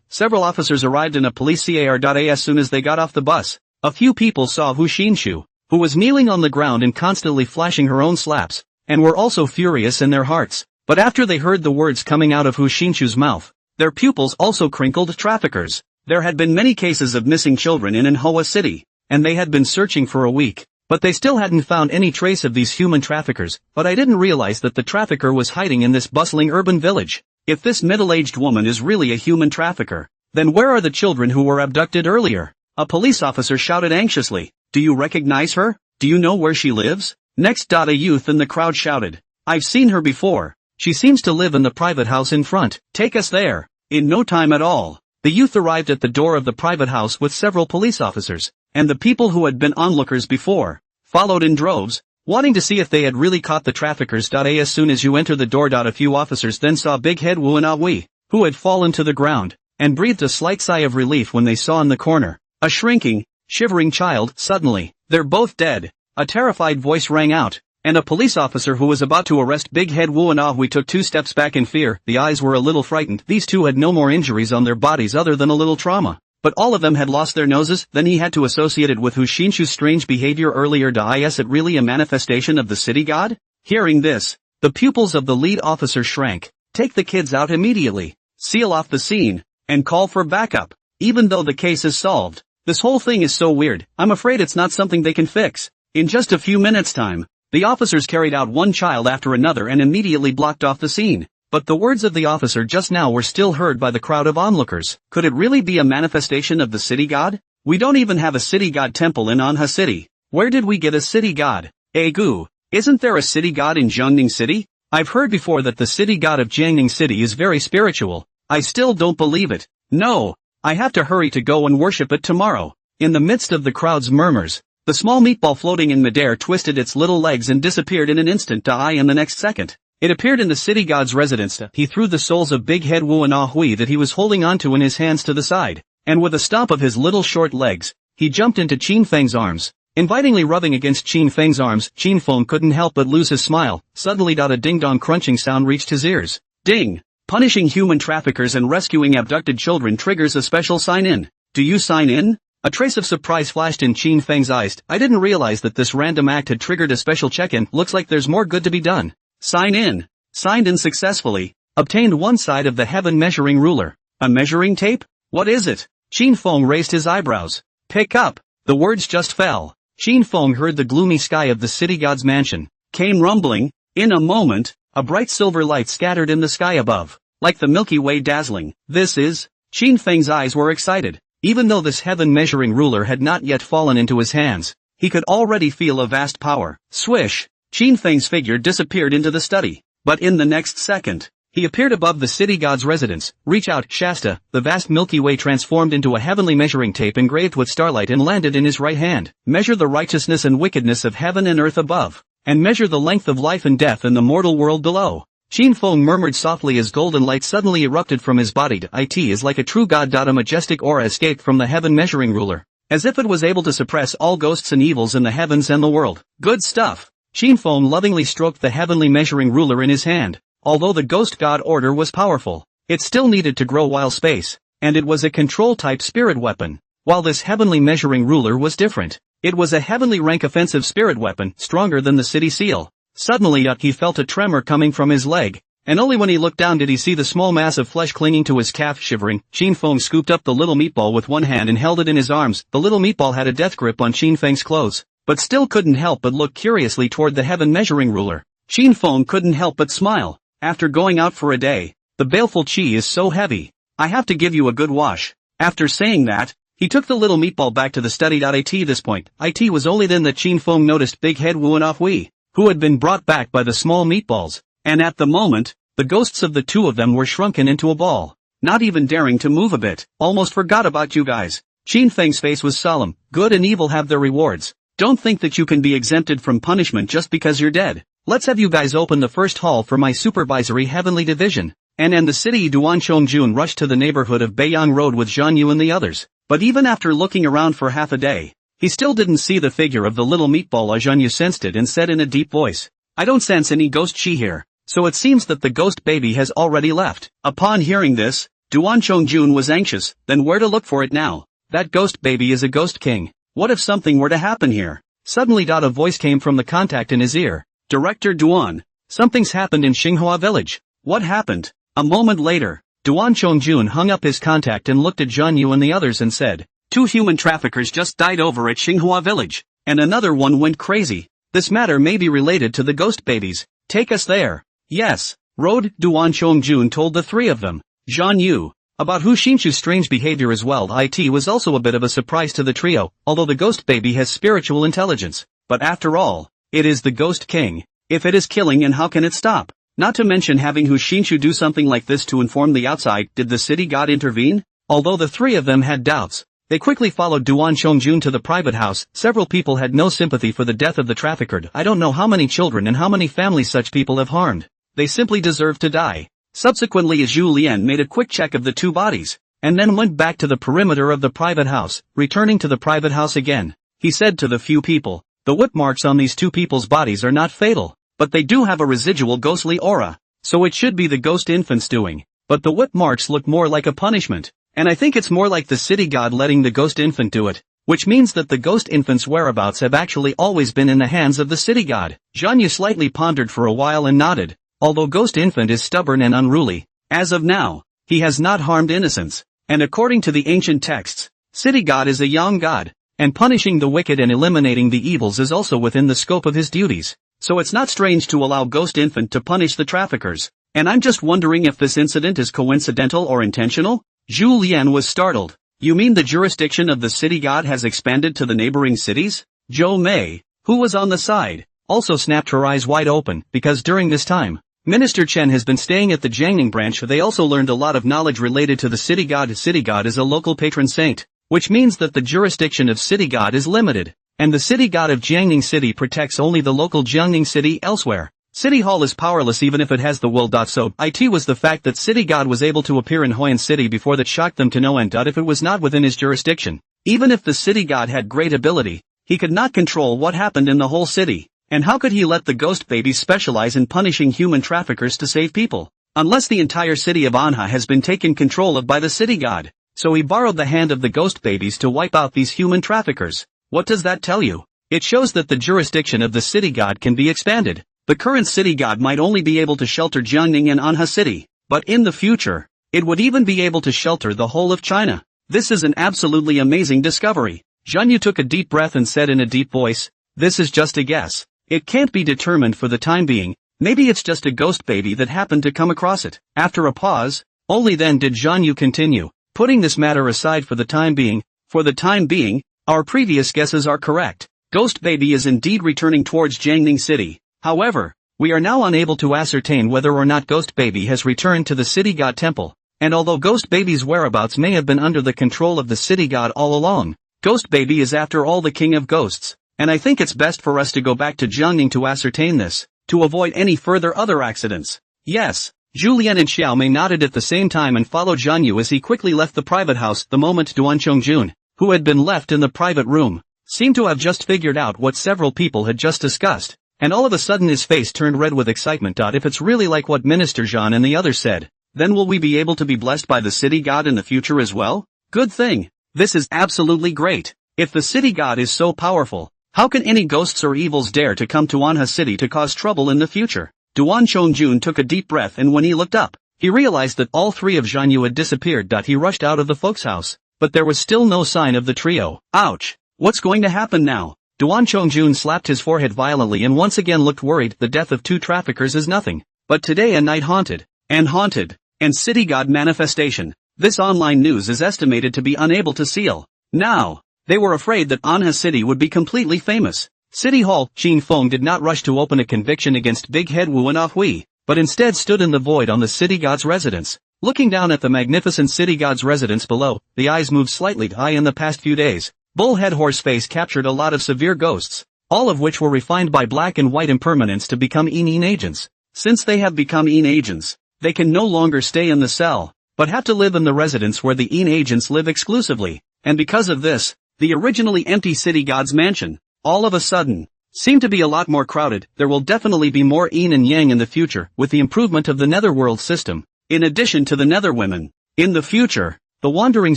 several officers arrived in a police car. As soon as they got off the bus, a few people saw Hu Xinshu, who was kneeling on the ground and constantly flashing her own slaps, and were also furious in their hearts. But after they heard the words coming out of Hu Xinshu's mouth, their pupils also crinkled. Traffickers. There had been many cases of missing children in Manhwa City, and they had been searching for a week, but they still hadn't found any trace of these human traffickers. But I didn't realize that the trafficker was hiding in this bustling urban village. If this middle-aged woman is really a human trafficker, then where are the children who were abducted earlier? A police officer shouted anxiously. Do you recognize her? Do you know where she lives? Next. A youth in the crowd shouted. I've seen her before. She seems to live in the private house in front. Take us there. In no time at all, the youth arrived at the door of the private house with several police officers, and the people who had been onlookers before followed in droves, wanting to see if they had really caught the traffickers. As soon as you enter the door, a few officers then saw Big Head Wu and Aoi, who had fallen to the ground, and breathed a slight sigh of relief when they saw in the corner a shrinking, shivering child. Suddenly, they're both dead. A terrified voice rang out, and a police officer who was about to arrest Big Head Wu and Aoi took 2 steps back in fear. The eyes were a little frightened. These two had no more injuries on their bodies other than a little trauma, but all of them had lost their noses. Then he had to associate it with Hu Xinshu's strange behavior earlier. Is it really a manifestation of the city god? Hearing this, the pupils of the lead officer shrank. Take the kids out immediately, seal off the scene, and call for backup. Even though the case is solved, this whole thing is so weird. I'm afraid it's not something they can fix. In just a few minutes' time, the officers carried out one child after another and immediately blocked off the scene. But the words of the officer just now were still heard by the crowd of onlookers. Could it really be a manifestation of the city god? We don't even have a city god temple in Manhwa City. Where did we get a city god? Gu, isn't there a city god in Jiangning City? I've heard before that the city god of Jiangning City is very spiritual. I still don't believe it. No, I have to hurry to go and worship it tomorrow. In the midst of the crowd's murmurs, the small meatball floating in midair twisted its little legs and disappeared in an instant. In the next second, it appeared in the city god's residence. He threw the souls of Big Head Wu and Aoi that he was holding onto in his hands to the side, and with a stomp of his little short legs, he jumped into Qin Feng's arms. Invitingly rubbing against Qin Feng's arms, Qin Feng couldn't help but lose his smile. Suddenly, a ding-dong crunching sound reached his ears. Ding! Punishing human traffickers and rescuing abducted children triggers a special sign-in. Do you sign in? A trace of surprise flashed in Qin Feng's eyes. I didn't realize that this random act had triggered a special check-in. Looks like there's more good to be done. Sign in. Signed in successfully. Obtained one side of the heaven measuring ruler. A measuring tape? What is it? Qin Feng raised his eyebrows. Pick up. The words just fell. Qin Feng heard the gloomy sky of the city god's mansion came rumbling. In a moment, a bright silver light scattered in the sky above, like the Milky Way dazzling. This is... Qin Feng's eyes were excited. Even though this heaven measuring ruler had not yet fallen into his hands, he could already feel a vast power. Swish! Qin Feng's figure disappeared into the study. But in the next second, he appeared above the city god's residence. Reach out, Shasta. The vast Milky Way transformed into a heavenly measuring tape engraved with starlight and landed in his right hand. Measure the righteousness and wickedness of heaven and earth above, and measure the length of life and death in the mortal world below. Qin Feng murmured softly as golden light suddenly erupted from his body. It is like a true god. A majestic aura escaped from the heaven measuring ruler, as if it was able to suppress all ghosts and evils in the heavens and the world. Good stuff. Qin Feng lovingly stroked the heavenly measuring ruler in his hand. Although the ghost god order was powerful, it still needed to grow while space, and it was a control-type spirit weapon. While this heavenly measuring ruler was different, it was a heavenly rank offensive spirit weapon, stronger than the city seal. Suddenly he felt a tremor coming from his leg, and only when he looked down did he see the small mass of flesh clinging to his calf. Shivering, Qin Feng scooped up the little meatball with one hand and held it in his arms. The little meatball had a death grip on Qin Feng's clothes, but still couldn't help but look curiously toward the heaven measuring ruler. Qin Feng couldn't help but smile. After going out for a day, the baleful qi is so heavy. I have to give you a good wash. After saying that, he took the little meatball back to the study. At this point, it was only then that Qin Feng noticed Big Head Wu and Aoi, who had been brought back by the small meatballs, and at the moment, the ghosts of the two of them were shrunken into a ball, not even daring to move a bit. Almost forgot about you guys. Qin Feng's face was solemn. Good and evil have their rewards. Don't think that you can be exempted from punishment just because you're dead. Let's have you guys open the first hall for my supervisory heavenly division. And the city Duan Chongjun rushed to the neighborhood of Beiyang Road with Zhan Yu and the others. But even after looking around for half a day, he still didn't see the figure of the little meatball. Zhan Yu sensed it and said in a deep voice, I don't sense any ghost chi here. So it seems that the ghost baby has already left. Upon hearing this, Duan Chongjun was anxious, then where to look for it now? That ghost baby is a ghost king. What if something were to happen here? Suddenly a voice came from the contact in his ear. Director Duan, something's happened in Xinghua village. What happened? A moment later, Duan Chongjun hung up his contact and looked at Zhan Yu and the others and said, 2 human traffickers just died over at Xinghua village, and another one went crazy. This matter may be related to the ghost babies. Take us there. Yes, Road, Duan Chongjun told the 3 of them. Zhan Yu, about Hu Xinchu's strange behavior as well. It was also a bit of a surprise to the trio, although the ghost baby has spiritual intelligence. But after all, it is the ghost king. If it is killing, and how can it stop? Not to mention having Hu Xinchu do something like this to inform the outside. Did the city god intervene? Although the 3 of them had doubts, they quickly followed Duan Chongjun to the private house. Several people had no sympathy for the death of the trafficker. I don't know how many children and how many families such people have harmed. They simply deserve to die. Subsequently, Zhu Lian made a quick check of the 2 bodies, and then went back to the perimeter of the private house. Returning to the private house again, he said to the few people, the whip marks on these 2 people's bodies are not fatal, but they do have a residual ghostly aura, so it should be the ghost infant's doing. But the whip marks look more like a punishment, and I think it's more like the city god letting the ghost infant do it, which means that the ghost infant's whereabouts have actually always been in the hands of the city god. Zhan Yu slightly pondered for a while and nodded. Although Ghost Infant is stubborn and unruly, as of now, he has not harmed innocents, and according to the ancient texts, City God is a young god, and punishing the wicked and eliminating the evils is also within the scope of his duties, so it's not strange to allow Ghost Infant to punish the traffickers, and I'm just wondering if this incident is coincidental or intentional? Zhu Lian was startled. You mean the jurisdiction of the City God has expanded to the neighboring cities? Zhou Mei, who was on the side, also snapped her eyes wide open, because during this time, Minister Chen has been staying at the Jiangning branch. They also learned a lot of knowledge related to the city god. City god is a local patron saint, which means that the jurisdiction of city god is limited, and the city god of Jiangning City protects only the local Jiangning City. Elsewhere, City Hall is powerless even if it has the will. So it was the fact that city god was able to appear in Huyan City before that shocked them to no end. If it was not within his jurisdiction, even if the city god had great ability, he could not control what happened in the whole city. And how could he let the ghost babies specialize in punishing human traffickers to save people? Unless the entire city of Anha has been taken control of by the city god. So he borrowed the hand of the ghost babies to wipe out these human traffickers. What does that tell you? It shows that the jurisdiction of the city god can be expanded. The current city god might only be able to shelter Jiangning and Anha City, but in the future, it would even be able to shelter the whole of China. This is an absolutely amazing discovery. Zhan Yu took a deep breath and said in a deep voice, this is just a guess. It can't be determined for the time being. Maybe it's just a ghost baby that happened to come across it. After a pause, only then did Zhan Yu continue, putting this matter aside for the time being. For the time being, our previous guesses are correct. Ghost baby is indeed returning towards Jiangning City. However, we are now unable to ascertain whether or not Ghost Baby has returned to the City God Temple, and although Ghost Baby's whereabouts may have been under the control of the City God all along, Ghost Baby is after all the king of ghosts, and I think it's best for us to go back to Jiangning to ascertain this, to avoid any further other accidents. Yes, Julian and Xiaomei nodded at the same time and followed Zhan Yu as he quickly left the private house. The moment Duan Chongjun, who had been left in the private room, seemed to have just figured out what several people had just discussed. And all of a sudden his face turned red with excitement. If it's really like what Minister Zhan and the others said, then will we be able to be blessed by the city god in the future as well? Good thing. This is absolutely great. If the city god is so powerful, how can any ghosts or evils dare to come to Anha City to cause trouble in the future? Duan Chongjun took a deep breath, and when he looked up, he realized that all three of Zhan Yu had disappeared. He rushed out of the folks' house, but there was still no sign of the trio. Ouch! What's going to happen now? Duan Chongjun slapped his forehead violently and once again looked worried. The death of two traffickers is nothing, but today a night haunted, and city god manifestation. This online news is estimated to be unable to seal. Now, they were afraid that Anha City would be completely famous. City Hall, Qin Feng did not rush to open a conviction against Big Head Wu and Ah Hui, but instead stood in the void on the city god's residence. Looking down at the magnificent city god's residence below, the eyes moved slightly. In the past few days, Bullhead Horseface captured a lot of severe ghosts, all of which were refined by black and white impermanence to become Yin agents. Since they have become Yin agents, they can no longer stay in the cell, but have to live in the residence where the Yin agents live exclusively, and because of this, the originally empty city god's mansion, all of a sudden, seem to be a lot more crowded. There will definitely be more yin and yang in the future with the improvement of the Netherworld system. In addition to the Netherwomen, in the future, the wandering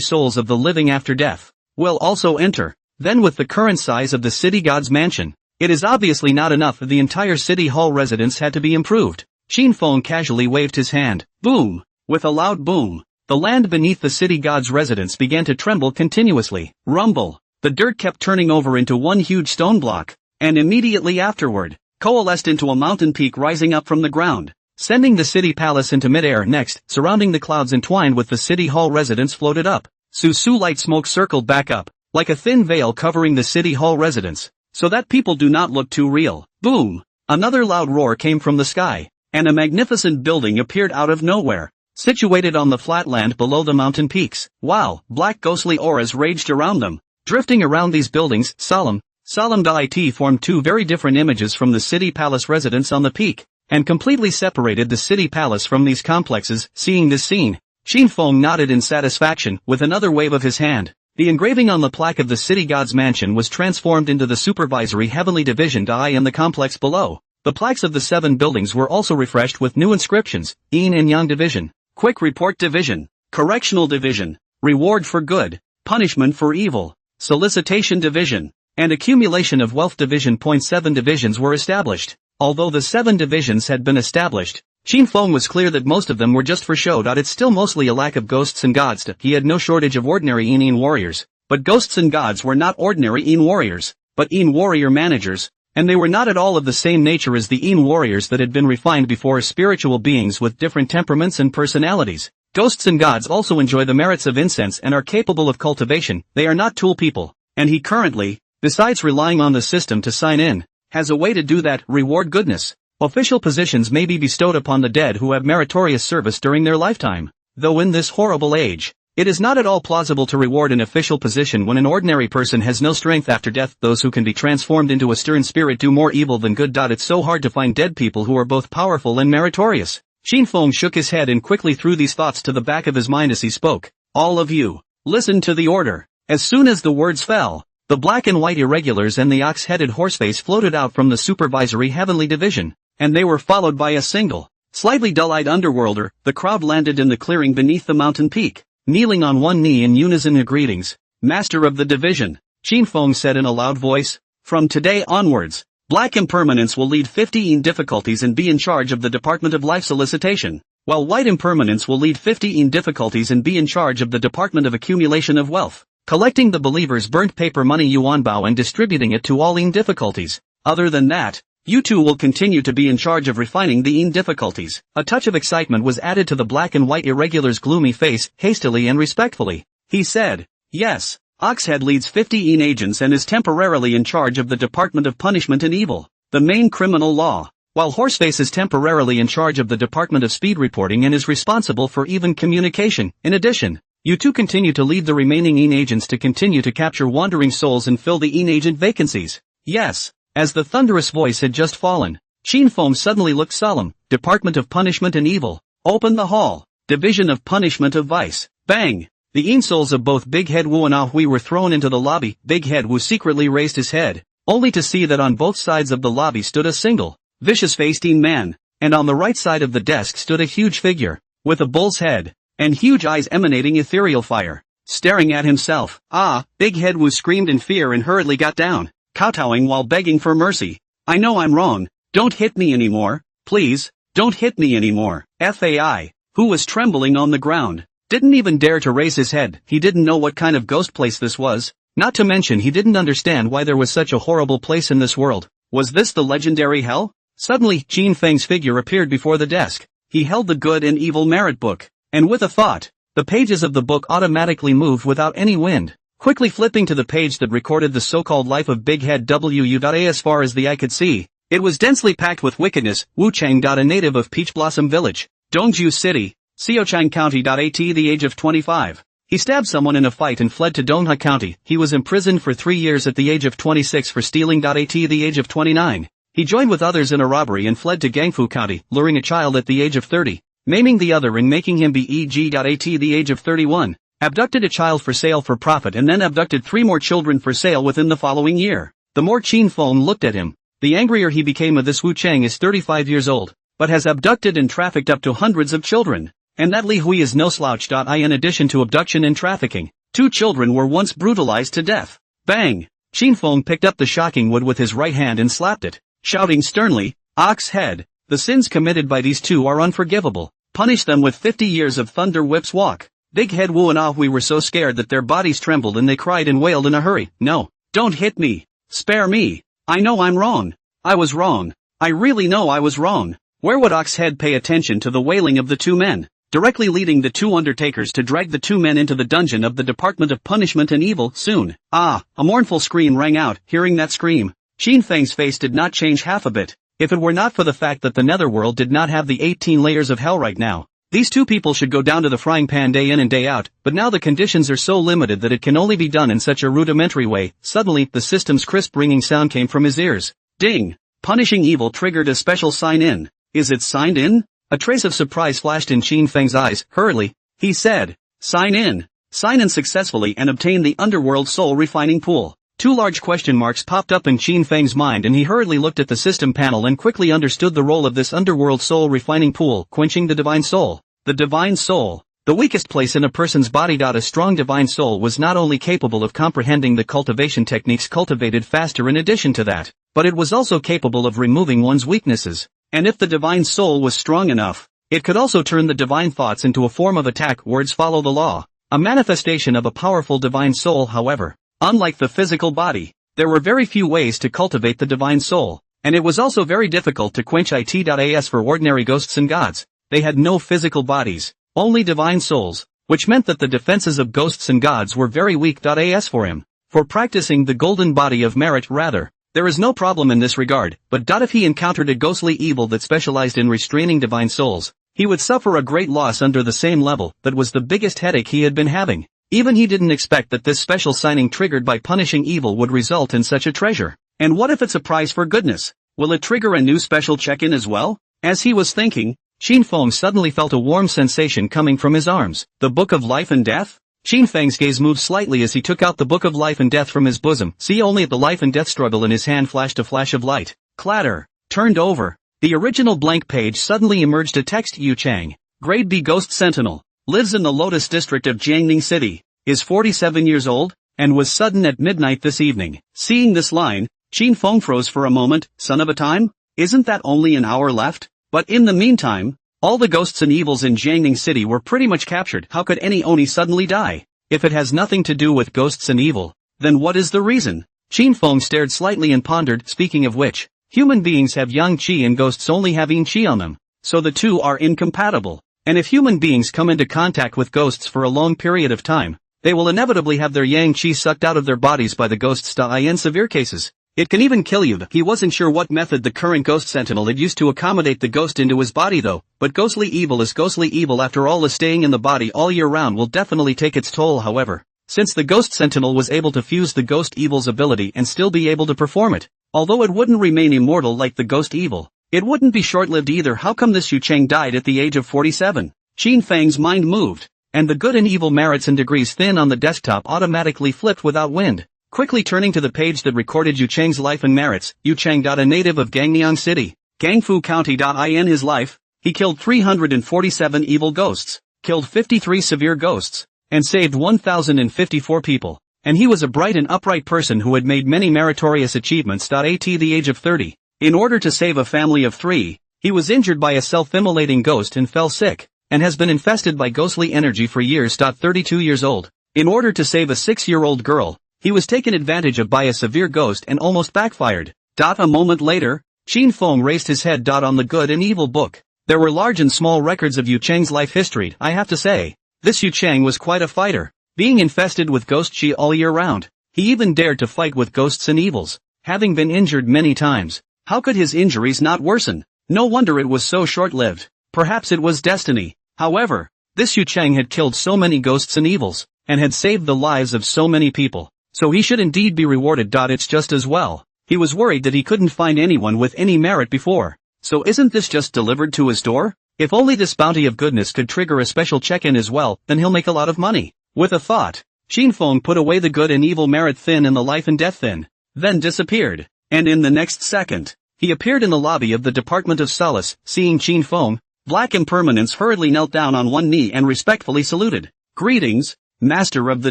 souls of the living after death will also enter. Then with the current size of the city god's mansion, it is obviously not enough. The entire city hall residence had to be improved. Shin Feng casually waved his hand. Boom! With a loud boom, the land beneath the city god's residence began to tremble continuously. Rumble! The dirt kept turning over into one huge stone block, and immediately afterward, coalesced into a mountain peak rising up from the ground, sending the city palace into midair. Next, surrounding the clouds entwined with the city hall residence floated up. Su light smoke circled back up, like a thin veil covering the city hall residence, so that people do not look too real. Boom! Another loud roar came from the sky, and a magnificent building appeared out of nowhere, situated on the flat land below the mountain peaks. Wow! Black ghostly auras raged around them. Drifting around these buildings, solemn it formed two very different images from the city palace residence on the peak, and completely separated the city palace from these complexes. Seeing this scene, Shin Feng nodded in satisfaction. With another wave of his hand, the engraving on the plaque of the city god's mansion was transformed into the supervisory heavenly division in the complex below. The plaques of the 7 buildings were also refreshed with new inscriptions: Yin and Yang Division, Quick Report Division, Correctional Division, Reward for Good, Punishment for Evil, Solicitation Division, and Accumulation of Wealth Division. 7 divisions were established. Although the 7 divisions had been established, Shin Feng was clear that most of them were just for show. It's still mostly a lack of ghosts and gods. He had no shortage of ordinary Yin warriors, but ghosts and gods were not ordinary Yin warriors, but Yin warrior managers, and they were not at all of the same nature as the Yin warriors that had been refined before, spiritual beings with different temperaments and personalities. Ghosts and gods also enjoy the merits of incense and are capable of cultivation. They are not tool people, and he currently, besides relying on the system to sign in, has a way to do that: reward goodness. Official positions may be bestowed upon the dead who have meritorious service during their lifetime. Though in this horrible age, it is not at all plausible to reward an official position when an ordinary person has no strength after death. Those who can be transformed into a stern spirit do more evil than good. It's so hard to find dead people who are both powerful and meritorious. Shin Feng shook his head and quickly threw these thoughts to the back of his mind as he spoke. All of you, listen to the order. As soon as the words fell, the black and white irregulars and the ox-headed horseface floated out from the supervisory heavenly division, and they were followed by a single, slightly dull-eyed underworlder. The crowd landed in the clearing beneath the mountain peak, kneeling on one knee in unison. Greetings, Master of the Division, Shin Feng said in a loud voice. From today onwards, Black Impermanence will lead 50 in difficulties and be in charge of the Department of Life Solicitation, while White Impermanence will lead 50 in difficulties and be in charge of the Department of Accumulation of Wealth, collecting the believers' burnt paper money yuanbao and distributing it to all in difficulties. Other than that, you two will continue to be in charge of refining the in difficulties. A touch of excitement was added to the black and white irregular's gloomy face. Hastily and respectfully, he said, yes, Oxhead leads 50 agents and is temporarily in charge of the Department of Punishment and Evil, the main criminal law, while Horseface is temporarily in charge of the Department of Speed Reporting and is responsible for even communication. In addition, you two continue to lead the remaining agents to continue to capture wandering souls and fill the agent vacancies. Yes. As the thunderous voice had just fallen, Shin Feng suddenly looked solemn. Department of Punishment and Evil, open the hall. Division of Punishment of Vice. Bang! The insouls of both Big Head Wu and Ah Hui were thrown into the lobby. Big Head Wu secretly raised his head, only to see that on both sides of the lobby stood a single, vicious-faced man, and on the right side of the desk stood a huge figure, with a bull's head, and huge eyes emanating ethereal fire, staring at himself. Ah! Big Head Wu screamed in fear and hurriedly got down, kowtowing while begging for mercy. I know I'm wrong, don't hit me anymore, please, don't hit me anymore. Fai, who was trembling on the ground, didn't even dare to raise his head. He didn't know what kind of ghost place this was, not to mention he didn't understand why there was such a horrible place in this world. Was this the legendary hell? Suddenly, Jin Feng's figure appeared before the desk. He held the Good and Evil Merit Book, and with a thought, the pages of the book automatically moved without any wind, quickly flipping to the page that recorded the so-called life of Big Head Wu. As far as the eye could see, it was densely packed with wickedness. Wu Chang. A native of Peach Blossom Village, Dongju City, Xiaochang County. At the age of 25, he stabbed someone in a fight and fled to Dongha County. He was imprisoned for 3 years at the age of 26 for stealing. At the age of 29, he joined with others in a robbery and fled to Gangfu County, luring a child at the age of 30, maiming the other and making him be At the age of 31, abducted a child for sale for profit and then abducted 3 more children for sale within the following year. The more Qin Feng looked at him, the angrier he became. This Wu Chang is 35 years old, but has abducted and trafficked up to hundreds of children. And that Li Hui is no slouch. In addition to abduction and trafficking, 2 children were once brutalized to death. Bang! Qin Feng picked up the shocking wood with his right hand and slapped it, shouting sternly, "Ox head, the sins committed by these 2 are unforgivable. Punish them with 50 years of thunder whips walk." Big head Wu and Ah Hui were so scared that their bodies trembled and they cried and wailed in a hurry, "No, don't hit me. Spare me. I know I'm wrong. I was wrong. I really know I was wrong." Where would Oxhead pay attention to the wailing of the 2 men, directly leading the 2 undertakers to drag the 2 men into the dungeon of the Department of Punishment and Evil soon. A mournful scream rang out. Hearing that scream, Qin Feng's face did not change half a bit. If it were not for the fact that the Netherworld did not have the 18 layers of hell right now, these 2 people should go down to the frying pan day in and day out, but now the conditions are so limited that it can only be done in such a rudimentary way. Suddenly, the system's crisp ringing sound came from his ears. Ding! Punishing Evil triggered a special sign-in. Is it signed in? A trace of surprise flashed in Qin Feng's eyes. Hurriedly, he said, "Sign in. Sign in successfully and obtain the Underworld Soul Refining Pool." 2 large question marks popped up in Qin Feng's mind and he hurriedly looked at the system panel and quickly understood the role of this Underworld Soul Refining Pool, quenching the Divine Soul. The Divine Soul, the weakest place in a person's body. A strong Divine Soul was not only capable of comprehending the cultivation techniques cultivated faster in addition to that, but it was also capable of removing one's weaknesses. And if the Divine Soul was strong enough, it could also turn the Divine thoughts into a form of attack. Words follow the law. A manifestation of a powerful Divine Soul. However, unlike the physical body, there were very few ways to cultivate the Divine Soul, and it was also very difficult to quench it. As for ordinary ghosts and gods, they had no physical bodies, only divine souls, which meant that the defenses of ghosts and gods were very weak. As for him, for practicing the golden body of merit rather, there is no problem in this regard, but if he encountered a ghostly evil that specialized in restraining divine souls, he would suffer a great loss under the same level. That was the biggest headache he had been having. Even he didn't expect that this special signing triggered by punishing evil would result in such a treasure. And what if it's a prize for goodness? Will it trigger a new special check-in as well? As he was thinking, Qin Feng suddenly felt a warm sensation coming from his arms. The Book of Life and Death? Qin Feng's gaze moved slightly as he took out the Book of Life and Death from his bosom. See, only at the life and death struggle in his hand flashed a flash of light. Clatter. Turned over. The original blank page suddenly emerged a text. Yu Chang, Grade B Ghost Sentinel, lives in the Lotus district of Jiangning City, is 47 years old, and was sudden at midnight this evening. Seeing this line, Qin Feng froze for a moment. Son of a time? Isn't that only an hour left? But in the meantime, all the ghosts and evils in Jiangning City were pretty much captured. How could any Oni suddenly die? If it has nothing to do with ghosts and evil, then what is the reason? Qin Feng stared slightly and pondered. Speaking of which, human beings have yang qi and ghosts only have yin qi on them, so the two are incompatible. And if human beings come into contact with ghosts for a long period of time, they will inevitably have their yang qi sucked out of their bodies by the ghosts. In severe cases, it can even kill you. He wasn't sure what method the current ghost sentinel had used to accommodate the ghost into his body though, but ghostly evil is ghostly evil after all. Staying in the body all year round will definitely take its toll. However, since the ghost sentinel was able to fuse the ghost evil's ability and still be able to perform it, although it wouldn't remain immortal like the ghost evil, it wouldn't be short-lived either. How come this Yu Chang died at the age of 47? Qin Feng's mind moved, and the good and evil merits and degrees thin on the desktop automatically flipped without wind. Quickly turning to the page that recorded Yu Chang's life and merits, Yu Chang, a native of Gangneung City, Gangfu County. In his life, he killed 347 evil ghosts, killed 53 severe ghosts, and saved 1,054 people. And he was a bright and upright person who had made many meritorious achievements. At the age of 30, in order to save a family of 3, he was injured by a self-immolating ghost and fell sick, and has been infested by ghostly energy for years. 32 years old, in order to save a 6-year-old girl, he was taken advantage of by a severe ghost and almost backfired. A moment later, Qin Feng raised his head. On the good and evil book, there were large and small records of Yu Chang's life history. I have to say, this Yu Chang was quite a fighter, being infested with ghost chi all year round. He even dared to fight with ghosts and evils, having been injured many times. How could his injuries not worsen? No wonder it was so short-lived. Perhaps it was destiny. However, this Yu Chang had killed so many ghosts and evils, and had saved the lives of so many people, so he should indeed be rewarded. It's just as well. He was worried that he couldn't find anyone with any merit before. So isn't this just delivered to his door? If only this bounty of goodness could trigger a special check-in as well, then he'll make a lot of money. With a thought, Qin Feng put away the good and evil merit thin and the life and death thin, then disappeared. And in the next second, he appeared in the lobby of the Department of Solace. Seeing Qin Feng, Black Impermanence hurriedly knelt down on one knee and respectfully saluted. "Greetings, Master of the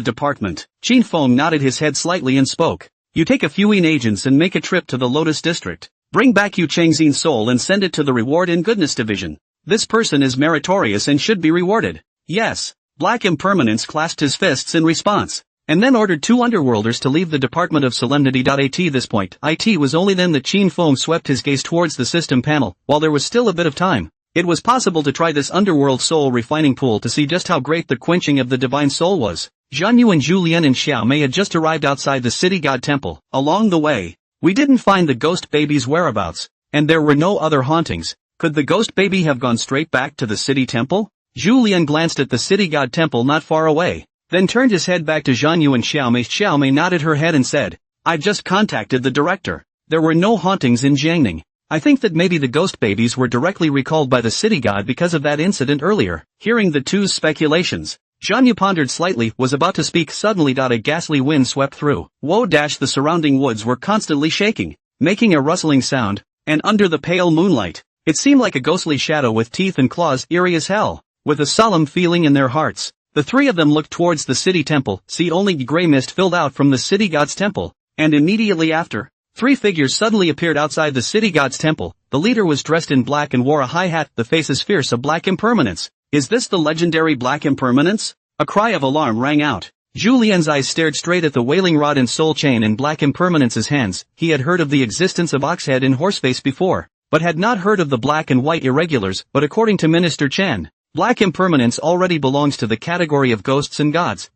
Department." Qin Feng nodded his head slightly and spoke. "You take a few agents and make a trip to the Lotus District. Bring back Yu Changxin's soul and send it to the Reward and Goodness Division. This person is meritorious and should be rewarded." "Yes." Black Impermanence clasped his fists in response, and then ordered 2 underworlders to leave the Department of Solemnity. At this point, it was only then that Qin Feng swept his gaze towards the system panel. While there was still a bit of time, it was possible to try this underworld soul refining pool to see just how great the quenching of the divine soul was. Zhan Yu and Julian and Xiao Mei had just arrived outside the city god temple. Along the way, we didn't find the ghost baby's whereabouts, and there were no other hauntings. Could the ghost baby have gone straight back to the city temple? Julian glanced at the city god temple not far away, then turned his head back to Zhan Yu and Xiao Mei. Xiao Mei nodded her head and said, "I've just contacted the director. There were no hauntings in Jiangning. I think that maybe the ghost babies were directly recalled by the city god because of that incident earlier." Hearing the two's speculations, Zhan Yu pondered slightly, was about to speak suddenly. A ghastly wind swept through. The surrounding woods were constantly shaking, making a rustling sound, and under the pale moonlight, it seemed like a ghostly shadow with teeth and claws, eerie as hell. With a solemn feeling in their hearts, the three of them looked towards the city temple. Only gray mist filled out from the city god's temple, and immediately after, 3 figures suddenly appeared outside the city god's temple. The leader was dressed in black and wore a high hat. The face is fierce of Black Impermanence. "Is this the legendary Black Impermanence?" A cry of alarm rang out. Julian's eyes stared straight at the wailing rod and soul chain in Black Impermanence's hands. He had heard of the existence of Oxhead and Horseface before, but had not heard of the black and white irregulars. But according to Minister Chen, Black Impermanence already belongs to the category of ghosts and gods.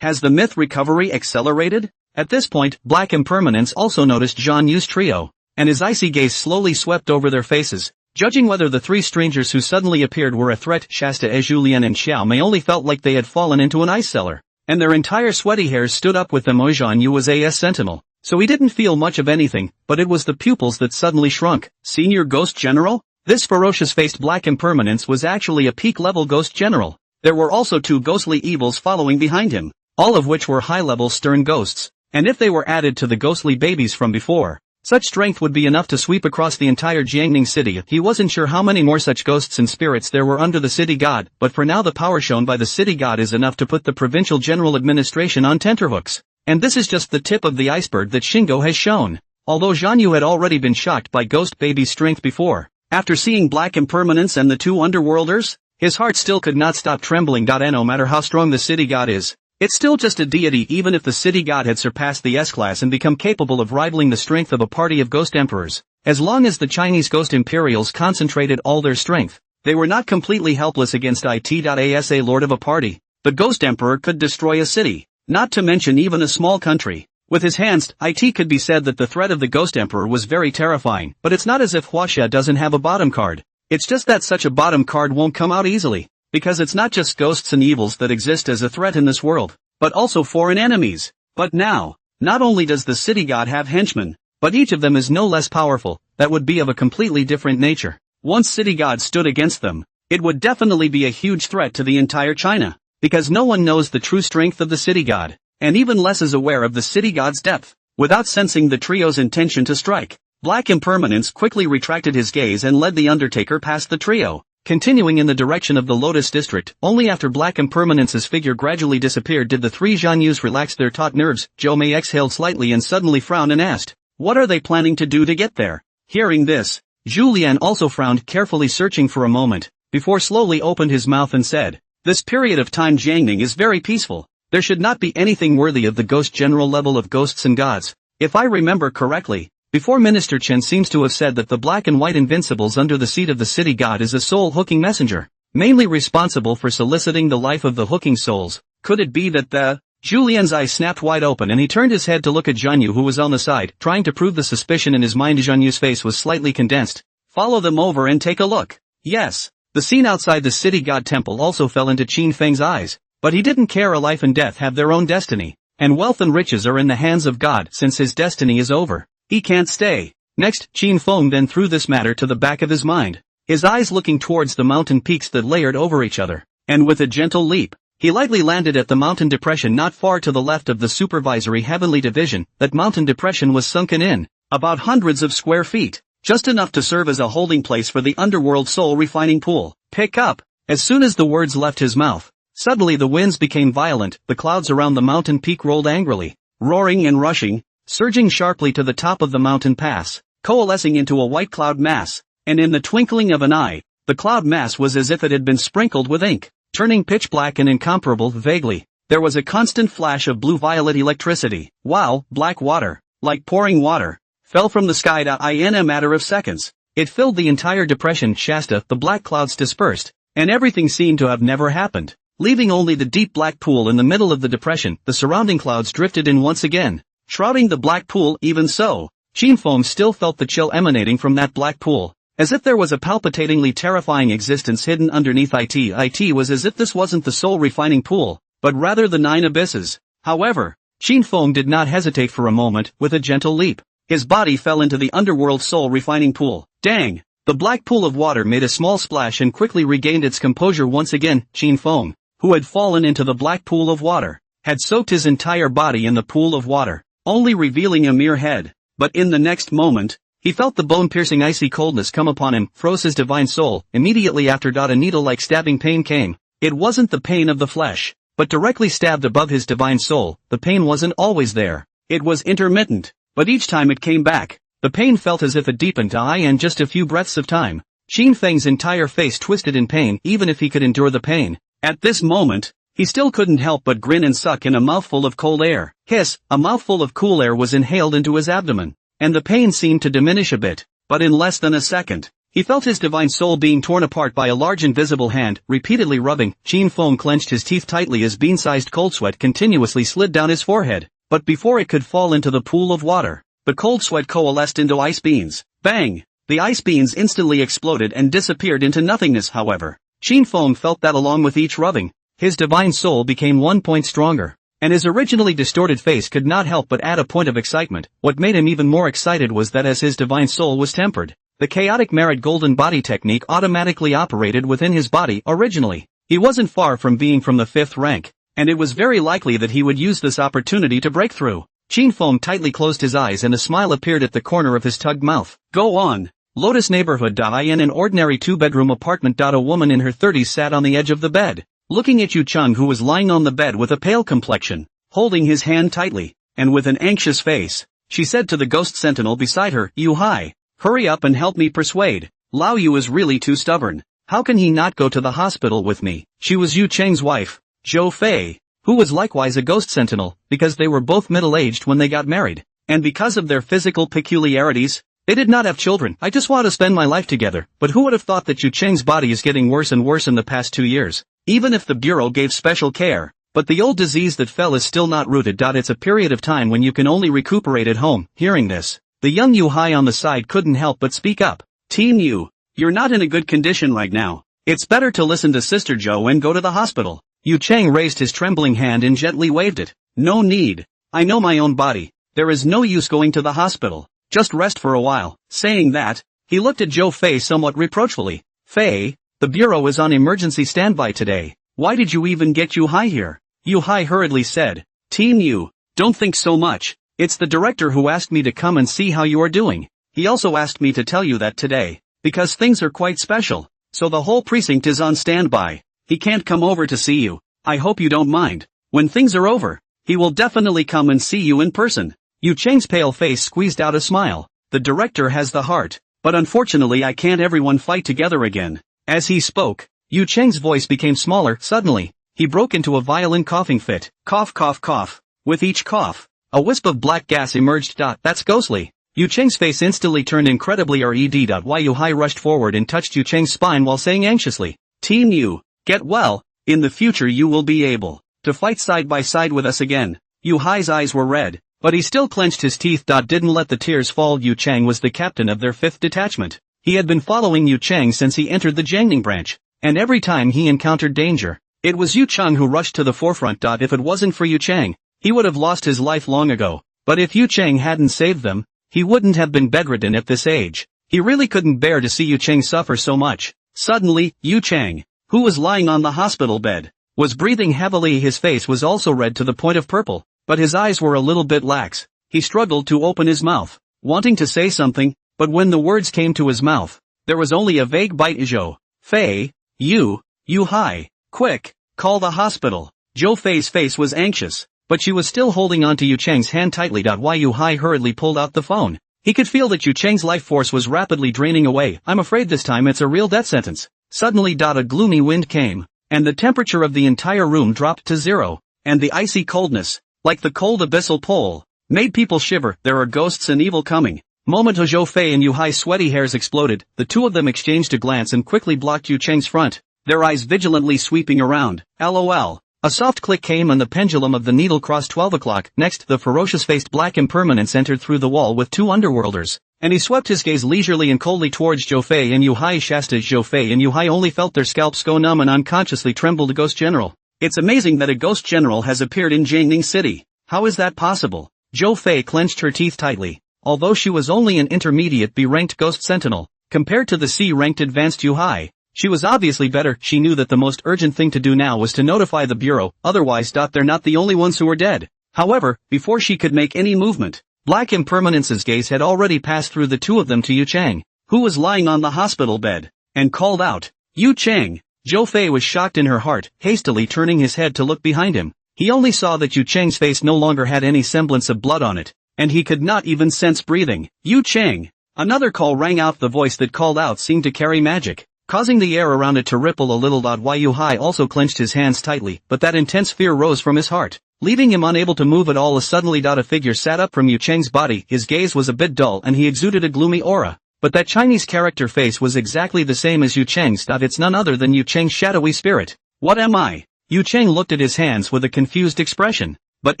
Has the myth recovery accelerated? At this point, Black Impermanence also noticed Zhan Yu's trio, and his icy gaze slowly swept over their faces, judging whether the 3 strangers who suddenly appeared were a threat. Shasta, Julian and Xiao Mei only felt like they had fallen into an ice cellar, and their entire sweaty hairs stood up with them. Zhan Yu was a sentinel, so he didn't feel much of anything, but it was the pupils that suddenly shrunk. "Senior Ghost General?" This ferocious-faced Black Impermanence was actually a peak-level ghost general. There were also 2 ghostly evils following behind him, all of which were high-level stern ghosts, and if they were added to the ghostly babies from before, such strength would be enough to sweep across the entire Jiangning city. He wasn't sure how many more such ghosts and spirits there were under the city god, but for now the power shown by the city god is enough to put the provincial general administration on tenterhooks. And this is just the tip of the iceberg that Shingo has shown. Although Zhan Yu had already been shocked by ghost baby's strength before, after seeing Black Impermanence and the 2 underworlders, his heart still could not stop trembling. And no matter how strong the city god is, it's still just a deity. Even if the city god had surpassed the S-class and become capable of rivaling the strength of a party of ghost emperors, as long as the Chinese ghost imperials concentrated all their strength, they were not completely helpless against as a lord of a party. The ghost emperor could destroy a city, not to mention even a small country. With his hands, it could be said that the threat of the Ghost Emperor was very terrifying. But it's not as if Huaxia doesn't have a bottom card. It's just that such a bottom card won't come out easily, because it's not just ghosts and evils that exist as a threat in this world, but also foreign enemies. But now, not only does the city god have henchmen, but each of them is no less powerful. That would be of a completely different nature. Once city god stood against them, it would definitely be a huge threat to the entire China, because no one knows the true strength of the city god, and even less is aware of the city god's depth. Without sensing the trio's intention to strike, Black Impermanence quickly retracted his gaze and led the Undertaker past the trio, continuing in the direction of the Lotus District. Only after Black Impermanence's figure gradually disappeared did the 3 Zhan Yus relax their taut nerves. Zhou Mei exhaled slightly and suddenly frowned and asked, "What are they planning to do to get there?" Hearing this, Julian also frowned, carefully searching for a moment, before slowly opened his mouth and said, "This period of time Jiangning is very peaceful. There should not be anything worthy of the ghost general level of ghosts and gods. If I remember correctly, before Minister Chen seems to have said that the black and white invincibles under the seat of the city god is a soul-hooking messenger, mainly responsible for soliciting the life of the hooking souls. Could it be that the..." Julian's eyes snapped wide open and he turned his head to look at Zhan Yu, who was on the side, trying to prove the suspicion in his mind. Zhan Yu's face was slightly condensed. "Follow them over and take a look." Yes. The scene outside the city god temple also fell into Qin Feng's eyes. But he didn't care. A life and death have their own destiny, and wealth and riches are in the hands of God. Since his destiny is over, he can't stay. Next, Qin Feng then threw this matter to the back of his mind, his eyes looking towards the mountain peaks that layered over each other, and with a gentle leap, he lightly landed at the mountain depression not far to the left of the supervisory heavenly division. That mountain depression was sunken in, about hundreds of square feet, just enough to serve as a holding place for the Underworld soul refining pool. Pick up. As soon as the words left his mouth, suddenly the winds became violent, the clouds around the mountain peak rolled angrily, roaring and rushing, surging sharply to the top of the mountain pass, coalescing into a white cloud mass, and in the twinkling of an eye, the cloud mass was as if it had been sprinkled with ink, turning pitch black and incomparable. Vaguely, there was a constant flash of blue-violet electricity, while black water, like pouring water, fell from the sky in a matter of seconds. It filled the entire depression Shasta. The black clouds dispersed, and everything seemed to have never happened, leaving only the deep black pool in the middle of the depression. The surrounding clouds drifted in once again, shrouding the black pool. Even so, Shinfeng still felt the chill emanating from that black pool, as if there was a palpitatingly terrifying existence hidden underneath it. It was as if this wasn't the soul refining pool, but rather the 9 abysses. However, Shinfeng did not hesitate for a moment. With a gentle leap, his body fell into the Underworld soul refining pool. Dang! The black pool of water made a small splash and quickly regained its composure once again. Shinfeng, who had fallen into the black pool of water, had soaked his entire body in the pool of water, only revealing a mere head. But in the next moment, he felt the bone-piercing icy coldness come upon him, froze his divine soul. Immediately after, a needle-like stabbing pain came. It wasn't the pain of the flesh, but directly stabbed above his divine soul. The pain wasn't always there. It was intermittent, but each time it came back, the pain felt as if it deepened in just a few breaths of time. Shinfeng's entire face twisted in pain. Even if he could endure the pain, at this moment, he still couldn't help but grin and suck in a mouthful of cold air. Hiss! A mouthful of cool air was inhaled into his abdomen, and the pain seemed to diminish a bit, but in less than a second, he felt his divine soul being torn apart by a large invisible hand, repeatedly rubbing. Shinfeng clenched his teeth tightly as bean-sized cold sweat continuously slid down his forehead, but before it could fall into the pool of water, the cold sweat coalesced into ice beans. Bang! The ice beans instantly exploded and disappeared into nothingness. However, Shinfeng felt that along with each rubbing, his divine soul became 1 point stronger, and his originally distorted face could not help but add a point of excitement. What made him even more excited was that as his divine soul was tempered, the chaotic merit golden body technique automatically operated within his body. Originally, he wasn't far from being from the 5th rank, and it was very likely that he would use this opportunity to break through. Shinfeng tightly closed his eyes and a smile appeared at the corner of his tugged mouth. Go on. Lotus neighborhood. In an ordinary 2-bedroom apartment. A woman in her 30s sat on the edge of the bed, looking at Yu Chung, who was lying on the bed with a pale complexion, holding his hand tightly, and with an anxious face. She said to the ghost sentinel beside her, Yu Hai, hurry up and help me persuade. Lao Yu is really too stubborn. How can he not go to the hospital with me? She was Yu Cheng's wife, Zhou Fei, who was likewise a ghost sentinel, because they were both middle-aged when they got married, and because of their physical peculiarities, they did not have children. I just want to spend my life together. But who would have thought that Yu Cheng's body is getting worse and worse in the past 2 years, even if the bureau gave special care. But the old disease that fell is still not rooted. It's a period of time when you can only recuperate at home. Hearing this, the young Yu Hai on the side couldn't help but speak up. Team Yu, you're not in a good condition right now. It's better to listen to Sister Zhou and go to the hospital. Yu Cheng raised his trembling hand and gently waved it. No need. I know my own body. There is no use going to the hospital. Just rest for a while. Saying that, he looked at Zhou Fei somewhat reproachfully. Fei, the bureau is on emergency standby today. Why did you even get Yu Hai here? Yu Hai hurriedly said. Team Yu, don't think so much. It's the director who asked me to come and see how you are doing. He also asked me to tell you that today, because things are quite special, so the whole precinct is on standby. He can't come over to see you. I hope you don't mind. When things are over, he will definitely come and see you in person. Yu Cheng's pale face squeezed out a smile. The director has the heart, but unfortunately I can't. Everyone fight together again. As he spoke, Yu Cheng's voice became smaller. Suddenly, he broke into a violent coughing fit. Cough, cough, cough. With each cough, a wisp of black gas emerged. That's ghostly. Yu Cheng's face instantly turned incredibly red. Yu Hai rushed forward and touched Yu Cheng's spine while saying anxiously, Team Yu, get well. In the future you will be able to fight side by side with us again. Yu Hai's eyes were red, but he still clenched his teeth. Didn't let the tears fall. Yu Cheng was the captain of their 5th detachment. He had been following Yu Cheng since he entered the Jiangning branch, and every time he encountered danger, it was Yu Cheng who rushed to the forefront. If it wasn't for Yu Cheng, he would have lost his life long ago. But if Yu Cheng hadn't saved them, he wouldn't have been bedridden at this age. He really couldn't bear to see Yu Cheng suffer so much. Suddenly, Yu Cheng, who was lying on the hospital bed, was breathing heavily. His face was also red to the point of purple, but his eyes were a little bit lax. He struggled to open his mouth. wanting to say something, but when the words came to his mouth, there was only a vague bite. Zhou Fei, you hi, quick, call the hospital. Zhou Fei's face was anxious, but she was still holding onto Yu Cheng's hand tightly. Yu Hai hurriedly pulled out the phone. He could feel that Yu Cheng's life force was rapidly draining away. I'm afraid this time it's a real death sentence. Suddenly a gloomy wind came, and the temperature of the entire room dropped to 0, and the icy coldness, like the cold abyssal pole, made people shiver. There are ghosts and evil coming. Moment Zhou Fei and Yu Hai's sweaty hairs exploded. The two of them exchanged a glance and quickly blocked Yu Cheng's front, their eyes vigilantly sweeping around. LOL. A soft click came and the pendulum of the needle crossed 12 o'clock. Next, the ferocious-faced Black Impermanence entered through the wall with 2 underworlders, and he swept his gaze leisurely and coldly towards Zhou Fei and Yu Hai. Shasta. Zhou Fei and Yu Hai only felt their scalps go numb and unconsciously trembled. A ghost general. It's amazing that a ghost general has appeared in Jiangning City. How is that possible? Zhou Fei clenched her teeth tightly. Although she was only an intermediate B-ranked ghost sentinel, compared to the C-ranked advanced Yu Hai, she was obviously better. She knew that the most urgent thing to do now was to notify the bureau, otherwise they're not the only ones who were dead. However, before she could make any movement, Black Impermanence's gaze had already passed through the two of them to Yu Cheng, who was lying on the hospital bed, and called out, Yu Cheng. Zhou Fei was shocked in her heart, hastily turning his head to look behind him. He only saw that Yu Cheng's face no longer had any semblance of blood on it, and he could not even sense breathing. Yu Cheng. Another call rang out. The voice that called out seemed to carry magic, causing the air around it to ripple a little. Yu Hai also clenched his hands tightly, but that intense fear rose from his heart, leaving him unable to move at all. Suddenly a figure sat up from Yu Cheng's body. His gaze was a bit dull and he exuded a gloomy aura, but that Chinese character face was exactly the same as Yu Cheng's. It's none other than Yu Cheng's shadowy spirit. What am I? Yu Cheng looked at his hands with a confused expression, but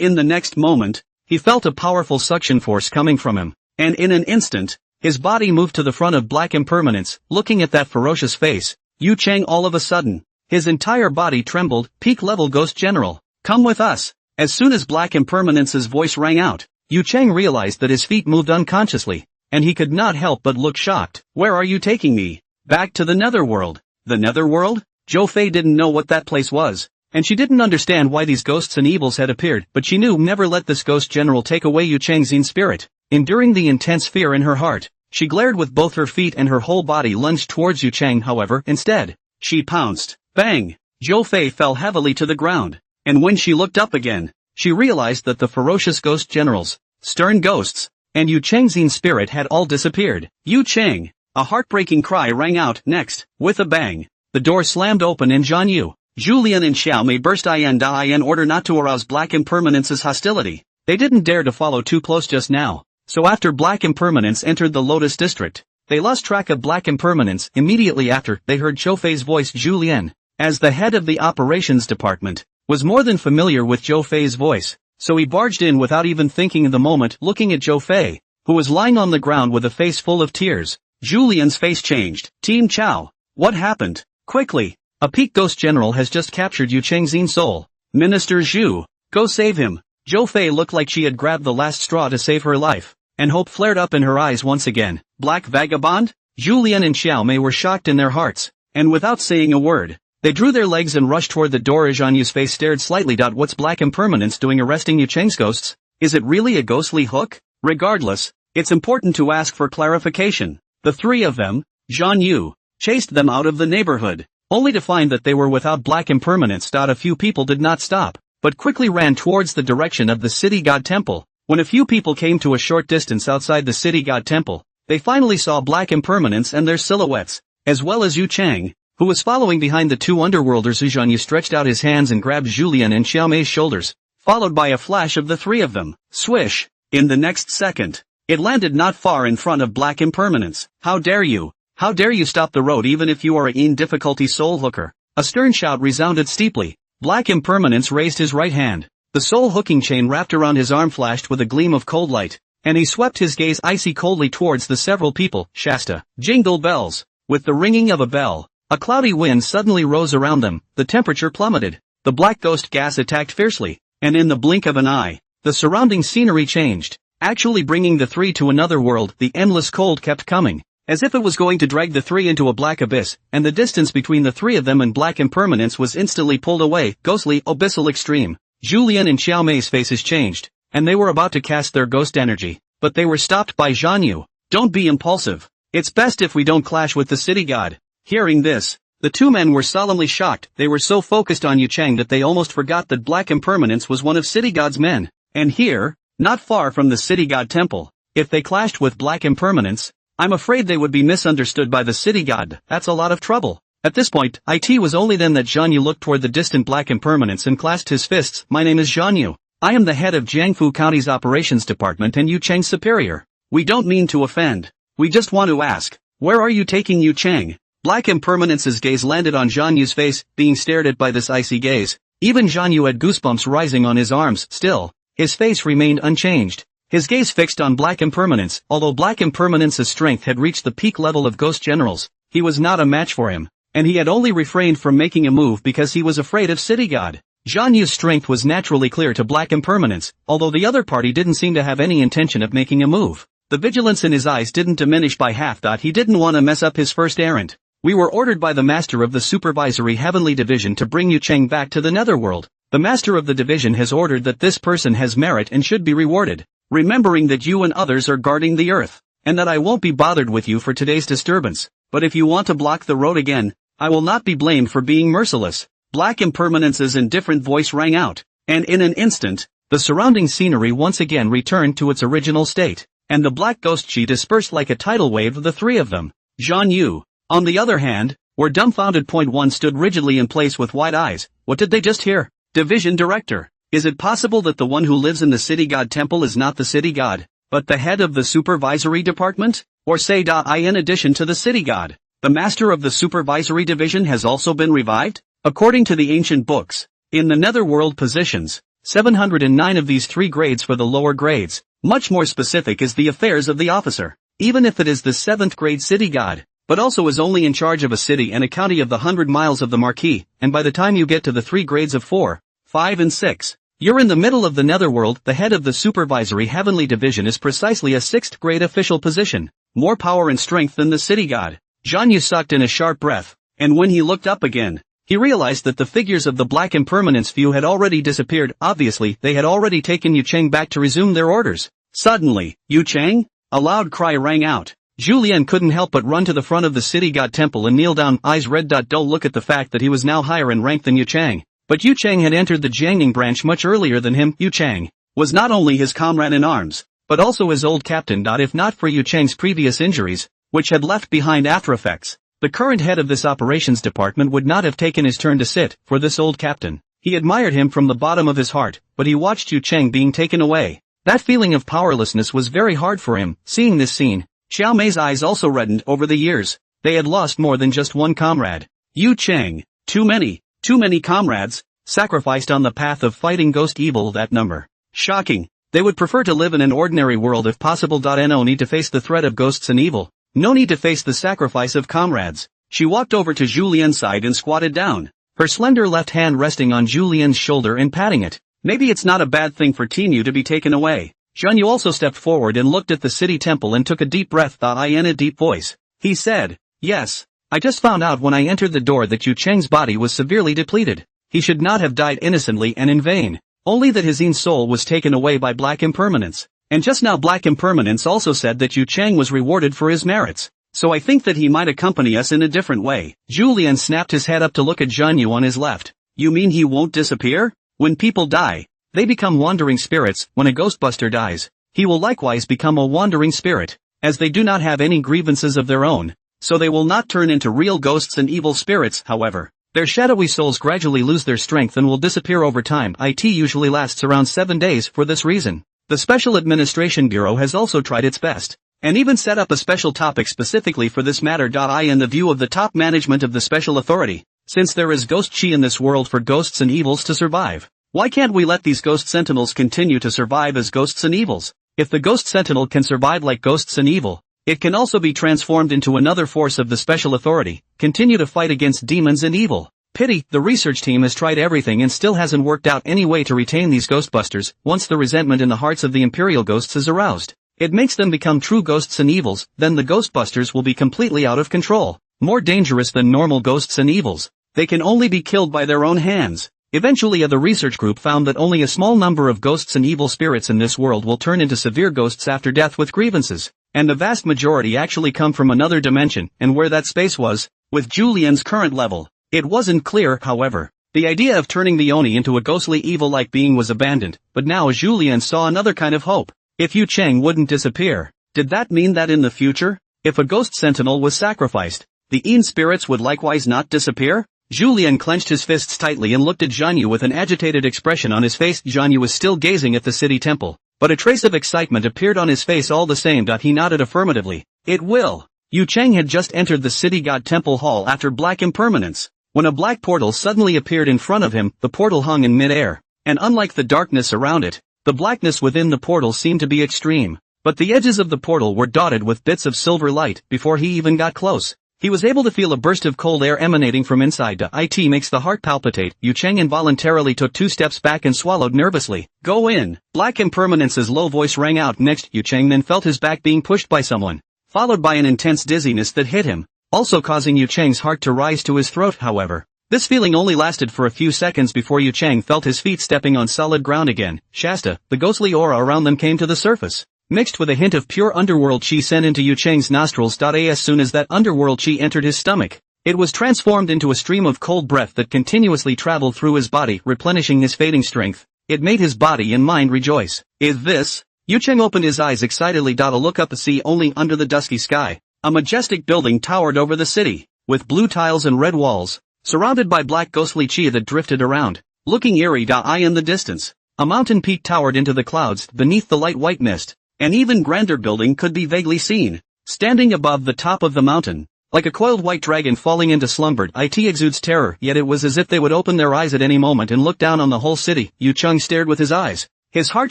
in the next moment, he felt a powerful suction force coming from him, and in an instant, his body moved to the front of Black Impermanence. Looking at that ferocious face, Yu Cheng all of a sudden, his entire body trembled. Peak-level ghost general, come with us. As soon as Black Impermanence's voice rang out, Yu Cheng realized that his feet moved unconsciously, and he could not help but look shocked. Where are you taking me? Back to the Netherworld. The Netherworld? Zhou Fei didn't know what that place was, and she didn't understand why these ghosts and evils had appeared, but she knew never let this ghost general take away Yu Cheng's spirit. Enduring the intense fear in her heart, she glared with both her feet and her whole body lunged towards Yu Cheng. However, instead, she pounced. Bang! Zhou Fei fell heavily to the ground, and when she looked up again, she realized that the ferocious ghost generals, stern ghosts, and Yu Cheng's spirit had all disappeared. Yu Cheng! A heartbreaking cry rang out. Next, with a bang, the door slammed open and Zhan Yu, Julian and Xiaomei burst in order not to arouse Black Impermanence's hostility. They didn't dare to follow too close just now, so after Black Impermanence entered the Lotus District, they lost track of Black Impermanence. Immediately after, they heard Zhou Fei's voice. Julian, as the head of the operations department, was more than familiar with Zhou Fei's voice, so he barged in without even thinking. The moment, looking at Zhou Fei, who was lying on the ground with a face full of tears, Julian's face changed. Team Chao, what happened? Quickly! A peak ghost general has just captured Yu Cheng's soul. Minister Zhu, go save him. Zhou Fei looked like she had grabbed the last straw to save her life, and hope flared up in her eyes once again. Black vagabond? Julian and Xiaomei were shocked in their hearts, and without saying a word, they drew their legs and rushed toward the door. Zhan Yu's face stared slightly. What's Black Impermanence doing arresting Yu Cheng's ghosts? Is it really a ghostly hook? Regardless, it's important to ask for clarification. The three of them, Zhan Yu, chased them out of the neighborhood, only to find that they were without Black Impermanence. A few people did not stop, but quickly ran towards the direction of the city god temple. When a few people came to a short distance outside the city god temple, they finally saw Black Impermanence and their silhouettes, as well as Yu Cheng, who was following behind the two underworlders. Zhan Yu stretched out his hands and grabbed Julian and Xiaomei's shoulders, followed by a flash of the three of them. Swish! In the next second, it landed not far in front of Black Impermanence. How dare you! How dare you stop the road even if you are in difficulty, soul hooker! A stern shout resounded steeply. Black Impermanence raised his right hand. The soul hooking chain wrapped around his arm flashed with a gleam of cold light, and he swept his gaze icy coldly towards the several people. Shasta. Jingle bells. With the ringing of a bell, a cloudy wind suddenly rose around them. The temperature plummeted. The black ghost gas attacked fiercely, and in the blink of an eye, the surrounding scenery changed, actually bringing the three to another world. The endless cold kept coming, as if it was going to drag the three into a black abyss, and the distance between the three of them and Black Impermanence was instantly pulled away. Ghostly, abyssal extreme. Julian and Xiaomei's faces changed, and they were about to cast their ghost energy, but they were stopped by Zhan Yu. Don't be impulsive. It's best if we don't clash with the city god. Hearing this, the two men were solemnly shocked. They were so focused on Yu Chang that they almost forgot that Black Impermanence was one of City God's men. And here, not far from the City God temple, if they clashed with Black Impermanence, I'm afraid they would be misunderstood by the City God. That's a lot of trouble. At this point, it was only then that Zhan Yu looked toward the distant Black Impermanence and clasped his fists. My name is Zhan Yu. I am the head of Jiangfu County's operations department and Yu Chang's superior. We don't mean to offend. We just want to ask, where are you taking Yu Chang? Black Impermanence's gaze landed on Zhan Yu's face, being stared at by this icy gaze. Even Zhan Yu had goosebumps rising on his arms. Still, his face remained unchanged. His gaze fixed on Black Impermanence. Although Black Impermanence's strength had reached the peak level of ghost generals, he was not a match for him, and he had only refrained from making a move because he was afraid of City God. Zhan Yu's strength was naturally clear to Black Impermanence, although the other party didn't seem to have any intention of making a move. The vigilance in his eyes didn't diminish by half. He didn't want to mess up his first errand. We were ordered by the master of the supervisory heavenly division to bring Yu Chang back to the Netherworld. The master of the division has ordered that this person has merit and should be rewarded, remembering that you and others are guarding the earth, and that I won't be bothered with you for today's disturbance. But if you want to block the road again, I will not be blamed for being merciless. Black Impermanence's indifferent voice rang out, and in an instant, the surrounding scenery once again returned to its original state, and the black ghost chi dispersed like a tidal wave of the three of them. Zhan Yu, on the other hand, were dumbfounded. Point one stood rigidly in place with wide eyes. What did they just hear? Division Director. Is it possible that the one who lives in the City God Temple is not the City God, but the head of the Supervisory Department? Or say in addition to the City God, the Master of the Supervisory Division has also been revived? According to the ancient books, in the Netherworld positions, 709 of these 3 grades for the lower grades. Much more specific is the affairs of the officer, even if it is the 7th grade City God, but also is only in charge of a city and a county of the 100 miles of the Marquis, and by the time you get to the 3 grades of 4, 5 and 6, you're in the middle of the Netherworld. The head of the Supervisory Heavenly Division is precisely a 6th grade official position, more power and strength than the City God. Zhan Yu sucked in a sharp breath, and when he looked up again, he realized that the figures of the Black Impermanence view had already disappeared. Obviously, they had already taken Yu Chang back to resume their orders. Suddenly, Yu Chang? A loud cry rang out. Julian couldn't help but run to the front of the City God Temple and kneel down, eyes red. Don't look at the fact that he was now higher in rank than Yu Chang. But Yu Chang had entered the Jiangning branch much earlier than him. Yu Chang was not only his comrade in arms, but also his old captain. If not for Yu Chang's previous injuries, which had left behind after effects, the current head of this operations department would not have taken his turn to sit for this old captain. He admired him from the bottom of his heart, but he watched Yu Chang being taken away. That feeling of powerlessness was very hard for him. Seeing this scene, Xiao Mei's eyes also reddened. Over the years, they had lost more than just one comrade. Yu Chang, too many comrades, sacrificed on the path of fighting ghost evil. That number. Shocking. They would prefer to live in an ordinary world if possible. No need to face the threat of ghosts and evil. No need to face the sacrifice of comrades. She walked over to Julian's side and squatted down, her slender left hand resting on Julian's shoulder and patting it. Maybe it's not a bad thing for Tinyu to be taken away. Zhan Yu also stepped forward and looked at the city temple and took a deep breath. In a deep voice, he said, "Yes, I just found out when I entered the door that Yu Chang's body was severely depleted. He should not have died innocently and in vain. Only that his own soul was taken away by Black Impermanence. And just now Black Impermanence also said that Yu Chang was rewarded for his merits. So I think that he might accompany us in a different way." Julian snapped his head up to look at Zhan Yu on his left. "You mean he won't disappear? When people die, they become wandering spirits. When a ghostbuster dies, he will likewise become a wandering spirit, as they do not have any grievances of their own, so they will not turn into real ghosts and evil spirits. However, their shadowy souls gradually lose their strength and will disappear over time. It usually lasts around 7 days. For this reason, the Special Administration Bureau has also tried its best, and even set up a special topic specifically for this matter. In the view of the top management of the Special Authority, since there is ghost chi in this world for ghosts and evils to survive, why can't we let these ghost sentinels continue to survive as ghosts and evils? If the ghost sentinel can survive like ghosts and evil, it can also be transformed into another force of the Special Authority, continue to fight against demons and evil. Pity, the research team has tried everything and still hasn't worked out any way to retain these ghostbusters. Once the resentment in the hearts of the Imperial ghosts is aroused, it makes them become true ghosts and evils. Then the ghostbusters will be completely out of control, more dangerous than normal ghosts and evils. They can only be killed by their own hands. Eventually the research group found that only a small number of ghosts and evil spirits in this world will turn into severe ghosts after death with grievances, and the vast majority actually come from another dimension, and where that space was, with Julian's current level, it wasn't clear, however. The idea of turning the Oni into a ghostly evil-like being was abandoned, but now Julian saw another kind of hope. If Yu Cheng wouldn't disappear, did that mean that in the future, if a ghost sentinel was sacrificed, the Een spirits would likewise not disappear? Julian clenched his fists tightly and looked at Jianyu with an agitated expression on his face. Jianyu was still gazing at the city temple, but a trace of excitement appeared on his face all the same. He nodded affirmatively. It will. Yu Cheng had just entered the city god temple hall after black impermanence, when a black portal suddenly appeared in front of him. The portal hung in mid-air, and unlike the darkness around it, the blackness within the portal seemed to be extreme, but the edges of the portal were dotted with bits of silver light. Before he even got close, he was able to feel a burst of cold air emanating from inside. It makes the heart palpitate. Yu Cheng involuntarily took 2 steps back and swallowed nervously. Go in. Black impermanence's low voice rang out next. Yu Cheng then felt his back being pushed by someone, followed by an intense dizziness that hit him, also causing Yu Cheng's heart to rise to his throat. However, this feeling only lasted for a few seconds before Yu Cheng felt his feet stepping on solid ground again. Shasta, the ghostly aura around them came to the surface, mixed with a hint of pure underworld chi sent into Yu Cheng's nostrils. As soon as that underworld chi entered his stomach, it was transformed into a stream of cold breath that continuously traveled through his body, replenishing his fading strength. It made his body and mind rejoice. Is this? Yu Cheng opened his eyes excitedly. To look up to see only under the dusky sky, a majestic building towered over the city, with blue tiles and red walls, surrounded by black ghostly chi that drifted around, looking eerie. In the distance, a mountain peak towered into the clouds beneath the light white mist. An even grander building could be vaguely seen, standing above the top of the mountain, like a coiled white dragon falling into slumber. It exudes terror, yet it was as if they would open their eyes at any moment and look down on the whole city. Yu Cheng stared with his eyes, his heart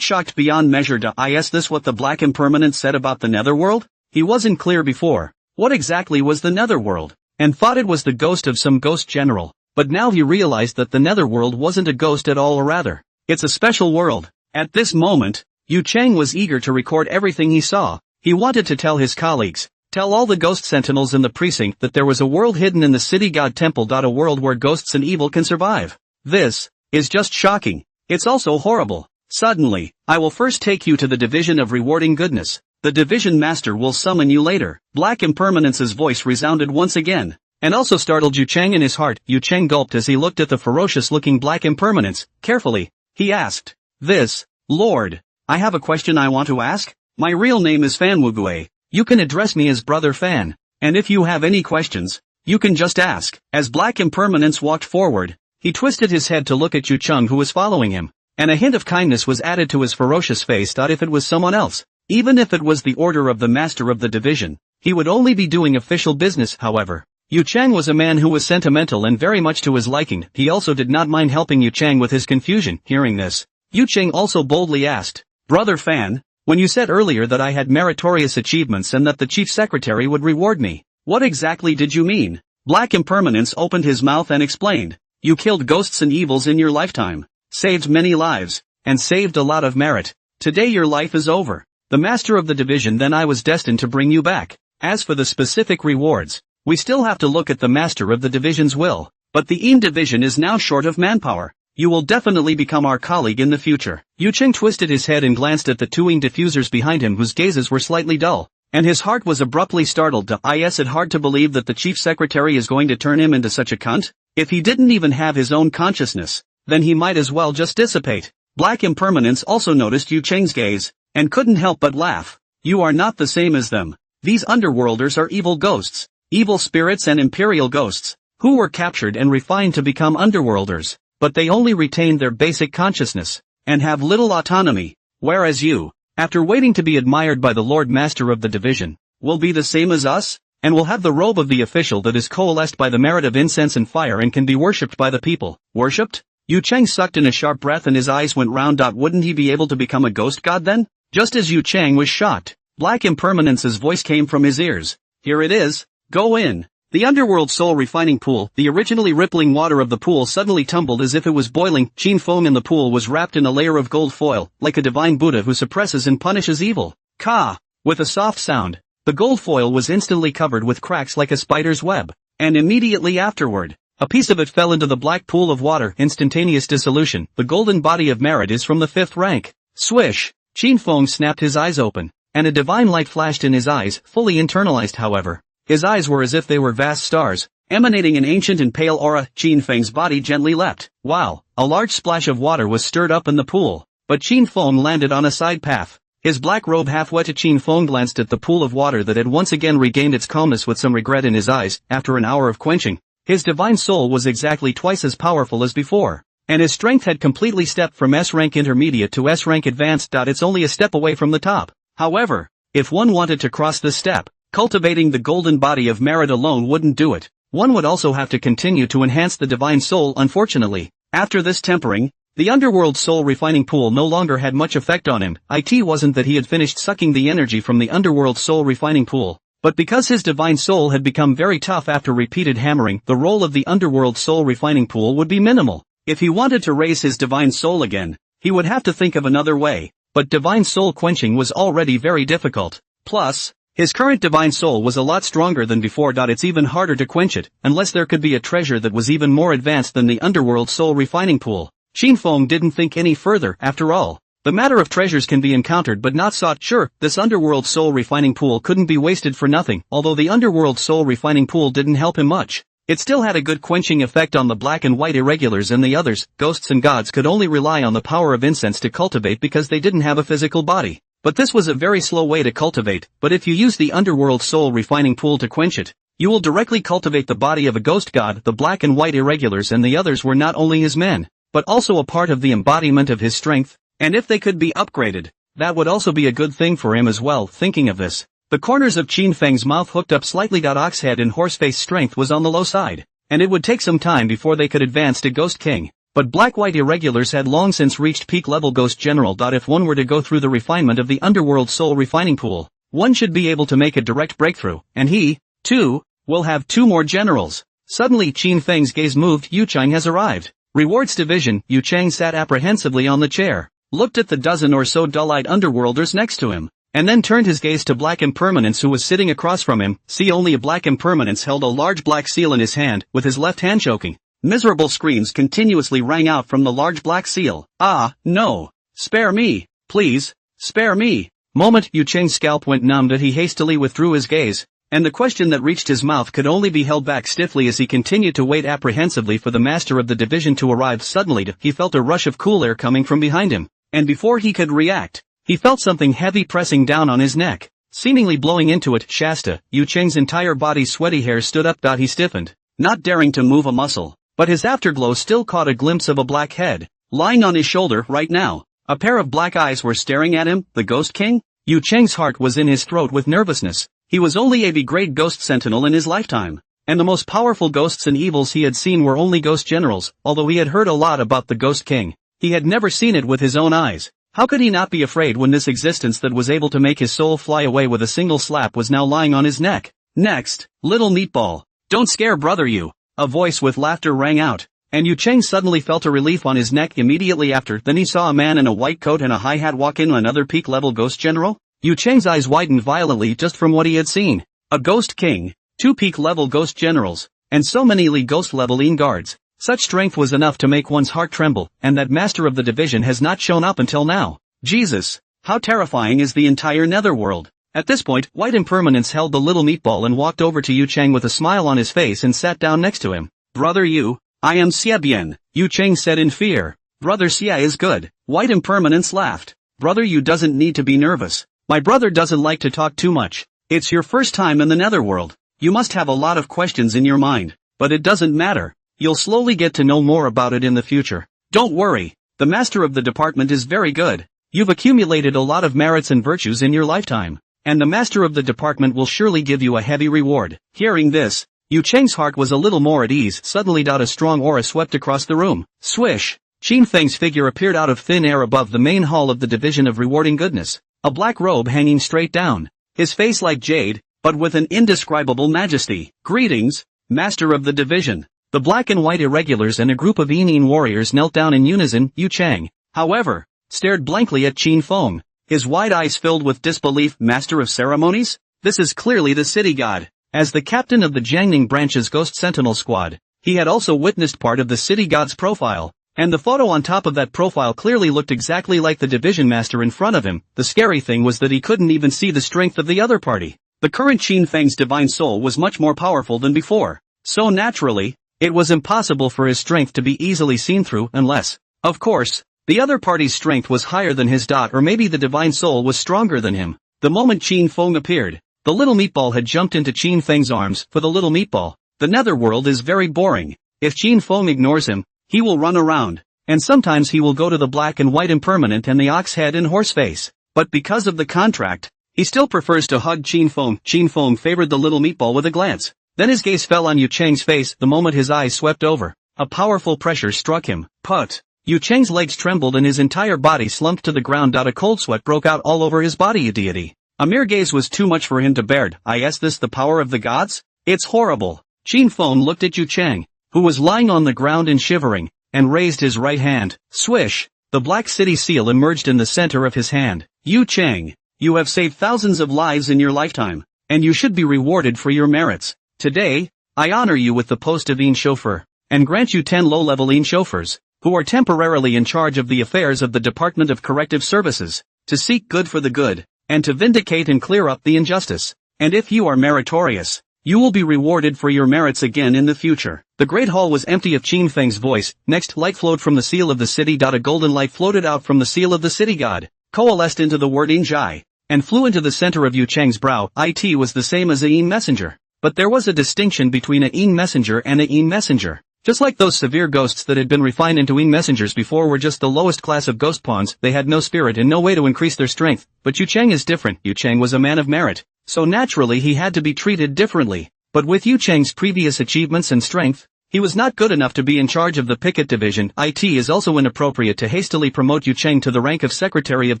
shocked beyond measure. Is this what the black impermanence said about the Netherworld? He wasn't clear before. What exactly was the Netherworld? And thought it was the ghost of some ghost general, but now he realized that the Netherworld wasn't a ghost at all, or rather, it's a special world. At this moment, Yu Cheng was eager to record everything he saw. He wanted to tell his colleagues, tell all the ghost sentinels in the precinct that there was a world hidden in the city god temple. A world where ghosts and evil can survive. This is just shocking. It's also horrible. Suddenly, I will first take you to the division of rewarding goodness. The division master will summon you later. Black impermanence's voice resounded once again, and also startled Yu Cheng in his heart. Yu Cheng gulped as he looked at the ferocious-looking black impermanence. Carefully, he asked, "This, Lord, I have a question I want to ask. My real name is Fan Wugui. You can address me as Brother Fan, and if you have any questions, you can just ask." As Black Impermanence walked forward, he twisted his head to look at Yu Cheng, who was following him, and a hint of kindness was added to his ferocious face. If it was someone else, even if it was the order of the master of the division, he would only be doing official business. However, Yu Cheng was a man who was sentimental and very much to his liking. He also did not mind helping Yu Cheng with his confusion. Hearing this, Yu Cheng also boldly asked, "Brother Fan, when you said earlier that I had meritorious achievements and that the chief secretary would reward me, what exactly did you mean?" Black Impermanence opened his mouth and explained, "You killed ghosts and evils in your lifetime, saved many lives, and saved a lot of merit. Today your life is over. The master of the division then I was destined to bring you back. As for the specific rewards, we still have to look at the master of the division's will, but the Een division is now short of manpower. You will definitely become our colleague in the future." Yu Cheng twisted his head and glanced at the two Een diffusers behind him, whose gazes were slightly dull, and his heart was abruptly startled. Is it hard to believe that the chief secretary is going to turn him into such a cunt? If he didn't even have his own consciousness, then he might as well just dissipate. Black Impermanence also noticed Yu Cheng's gaze, and couldn't help but laugh. "You are not the same as them. These underworlders are evil ghosts, evil spirits and imperial ghosts, who were captured and refined to become underworlders, but they only retain their basic consciousness, and have little autonomy, whereas you, after waiting to be admired by the Lord Master of the division, will be the same as us, and will have the robe of the official that is coalesced by the merit of incense and fire and can be worshipped by the people." Worshipped? Yu Cheng sucked in a sharp breath and his eyes went round. Wouldn't he be able to become a ghost god then? Just as Yu Cheng was shocked, Black Impermanence's voice came from his ears. "Here it is, go in." The underworld soul refining pool, the originally rippling water of the pool suddenly tumbled as if it was boiling. Sheen foam in the pool was wrapped in a layer of gold foil, like a divine Buddha who suppresses and punishes evil. Ka! With a soft sound, the gold foil was instantly covered with cracks like a spider's web, and immediately afterward, A piece of it fell into the black pool of water. Instantaneous dissolution. The golden body of merit is from the 5th rank. Swish! Qin Feng snapped his eyes open, and a divine light flashed in his eyes, fully internalized however. His eyes were as if they were vast stars, emanating an ancient and pale aura. Qin Feng's body gently leapt. Wow! A large splash of water was stirred up in the pool, but Qin Feng landed on a side path. His black robe half wet. Qin Feng glanced at the pool of water that had once again regained its calmness with some regret in his eyes. After an hour of quenching, his divine soul was exactly twice as powerful as before, and his strength had completely stepped from S-rank intermediate to S-rank advanced. It's only a step away from the top. However, if one wanted to cross this step, cultivating the golden body of merit alone wouldn't do it. One would also have to continue to enhance the divine soul. Unfortunately, after this tempering, the Underworld soul refining pool no longer had much effect on him. It wasn't that he had finished sucking the energy from the Underworld soul refining pool, but because his divine soul had become very tough after repeated hammering, the role of the Underworld soul refining pool would be minimal. If he wanted to raise his divine soul again, he would have to think of another way, but divine soul quenching was already very difficult. Plus, his current divine soul was a lot stronger than before. It's even harder to quench it, unless there could be a treasure that was even more advanced than the Underworld soul refining pool. Qin Feng didn't think any further. After all, the matter of treasures can be encountered but not sought. Sure, this Underworld soul refining pool couldn't be wasted for nothing. Although the Underworld soul refining pool didn't help him much, it still had a good quenching effect on the black and white irregulars and the others. Ghosts and gods could only rely on the power of incense to cultivate because they didn't have a physical body. But this was a very slow way to cultivate. But if you use the Underworld soul refining pool to quench it, you will directly cultivate the body of a ghost god. The black and white irregulars and the others were not only his men, but also a part of the embodiment of his strength, and if they could be upgraded, that would also be a good thing for him as well. Thinking of this, the corners of Qin Feng's mouth hooked up slightly. Oxhead and Horseface strength was on the low side, and it would take some time before they could advance to Ghost King. But black-white irregulars had long since reached peak level Ghost General. If one were to go through the refinement of the Underworld soul refining pool, one should be able to make a direct breakthrough, and he, too, will have 2 more generals. Suddenly Qin Feng's gaze moved. Yu Chang has arrived. Rewards Division. Yu Chang sat apprehensively on the chair, looked at the dozen or so dull-eyed underworlders next to him, and then turned his gaze to Black Impermanence, who was sitting across from him. Only a Black Impermanence held a large black seal in his hand, with his left hand choking. Miserable screams continuously rang out from the large black seal. Ah, no! Spare me! Please, spare me! Moment. Yu Chang's scalp went numb. He hastily withdrew his gaze, and the question that reached his mouth could only be held back stiffly as he continued to wait apprehensively for the master of the division to arrive. Suddenly he felt a rush of cool air coming from behind him, and before he could react, he felt something heavy pressing down on his neck, seemingly blowing into it. Shasta. Yu Chang's entire body's sweaty hair stood up. He stiffened, not daring to move a muscle, but his afterglow still caught a glimpse of a black head, lying on his shoulder right now. A pair of black eyes were staring at him. The Ghost King? Yu Chang's heart was in his throat with nervousness. He was only a B-grade ghost sentinel in his lifetime, and the most powerful ghosts and evils he had seen were only ghost generals. Although he had heard a lot about the Ghost King, he had never seen it with his own eyes. How could he not be afraid when this existence that was able to make his soul fly away with a single slap was now lying on his neck? Next, little meatball, don't scare brother Yu. A voice with laughter rang out, and Yu Chang suddenly felt a relief on his neck. Immediately after, then he saw a man in a white coat and a high hat walk in. Another peak-level ghost general? Yu Chang's eyes widened violently just from what he had seen. A Ghost King, 2 peak-level ghost generals, and so many Li ghost-level Yin guards. Such strength was enough to make one's heart tremble, and that master of the division has not shown up until now. Jesus, how terrifying is the entire Netherworld. At this point, White Impermanence held the little meatball and walked over to Yu Chang with a smile on his face and sat down next to him. Brother Yu, I am Xia Bian, Yu Chang said in fear. Brother Xia is good. White Impermanence laughed. Brother Yu doesn't need to be nervous. My brother doesn't like to talk too much. It's your first time in the Netherworld. You must have a lot of questions in your mind, but it doesn't matter. You'll slowly get to know more about it in the future. Don't worry. The master of the department is very good. You've accumulated a lot of merits and virtues in your lifetime, and the master of the department will surely give you a heavy reward. Hearing this, Yu Chang's heart was a little more at ease. Suddenly, a strong aura swept across the room. Swish! Qin Feng's figure appeared out of thin air above the main hall of the Division of Rewarding Goodness, a black robe hanging straight down, his face like jade, but with an indescribable majesty. Greetings, master of the division. The black and white irregulars and a group of Yin warriors knelt down in unison. Yu Chang, however, stared blankly at Qin Feng, his wide eyes filled with disbelief. Master of ceremonies? This is clearly the city god. As the captain of the Jiangning branch's Ghost Sentinel squad, He had also witnessed part of the city god's profile, and the photo on top of that profile clearly looked exactly like the division master in front of him. The scary thing was that he couldn't even see the strength of the other party. The current Qin Feng's divine soul was much more powerful than before, so naturally, it was impossible for his strength to be easily seen through unless, of course, the other party's strength was higher than his. Or maybe the divine soul was stronger than him. The moment Qin Feng appeared, the little meatball had jumped into Qin Feng's arms. For the little meatball, the Netherworld is very boring. If Qin Feng ignores him, he will run around, and sometimes he will go to the black and white impermanent and the ox head and horse face. But because of the contract, he still prefers to hug Qin Feng. Qin Feng favored the little meatball with a glance. Then his gaze fell on Yu Cheng's face. The moment his eyes swept over, a powerful pressure struck him. Put. Yu Cheng's legs trembled and his entire body slumped to the ground. A cold sweat broke out all over his body. A deity. A mere gaze was too much for him to bear. Is this the power of the gods? It's horrible. Qin Feng looked at Yu Cheng, who was lying on the ground and shivering, and raised his right hand. Swish! The black city seal emerged in the center of his hand. Yu Cheng, you have saved thousands of lives in your lifetime, and you should be rewarded for your merits. Today, I honor you with the post of Yin chauffeur, and grant you 10 low-level Yin chauffeurs, who are temporarily in charge of the affairs of the Department of Corrective Services, to seek good for the good, and to vindicate and clear up the injustice. And if you are meritorious, you will be rewarded for your merits again in the future. The great hall was empty of Qin Feng's voice. Next, light flowed from the seal of the city. A golden light floated out from the seal of the city god, coalesced into the word Injai, and flew into the center of Yu Cheng's brow. It was the same as a Yin messenger, but there was a distinction between a Yin messenger and a Yin messenger. Just like those severe ghosts that had been refined into Yin messengers before were just the lowest class of ghost pawns, they had no spirit and no way to increase their strength. But Yu Cheng is different. Yu Cheng was a man of merit, so naturally he had to be treated differently. But with Yu Cheng's previous achievements and strength, he was not good enough to be in charge of the picket division. It is also inappropriate to hastily promote Yu Cheng to the rank of Secretary of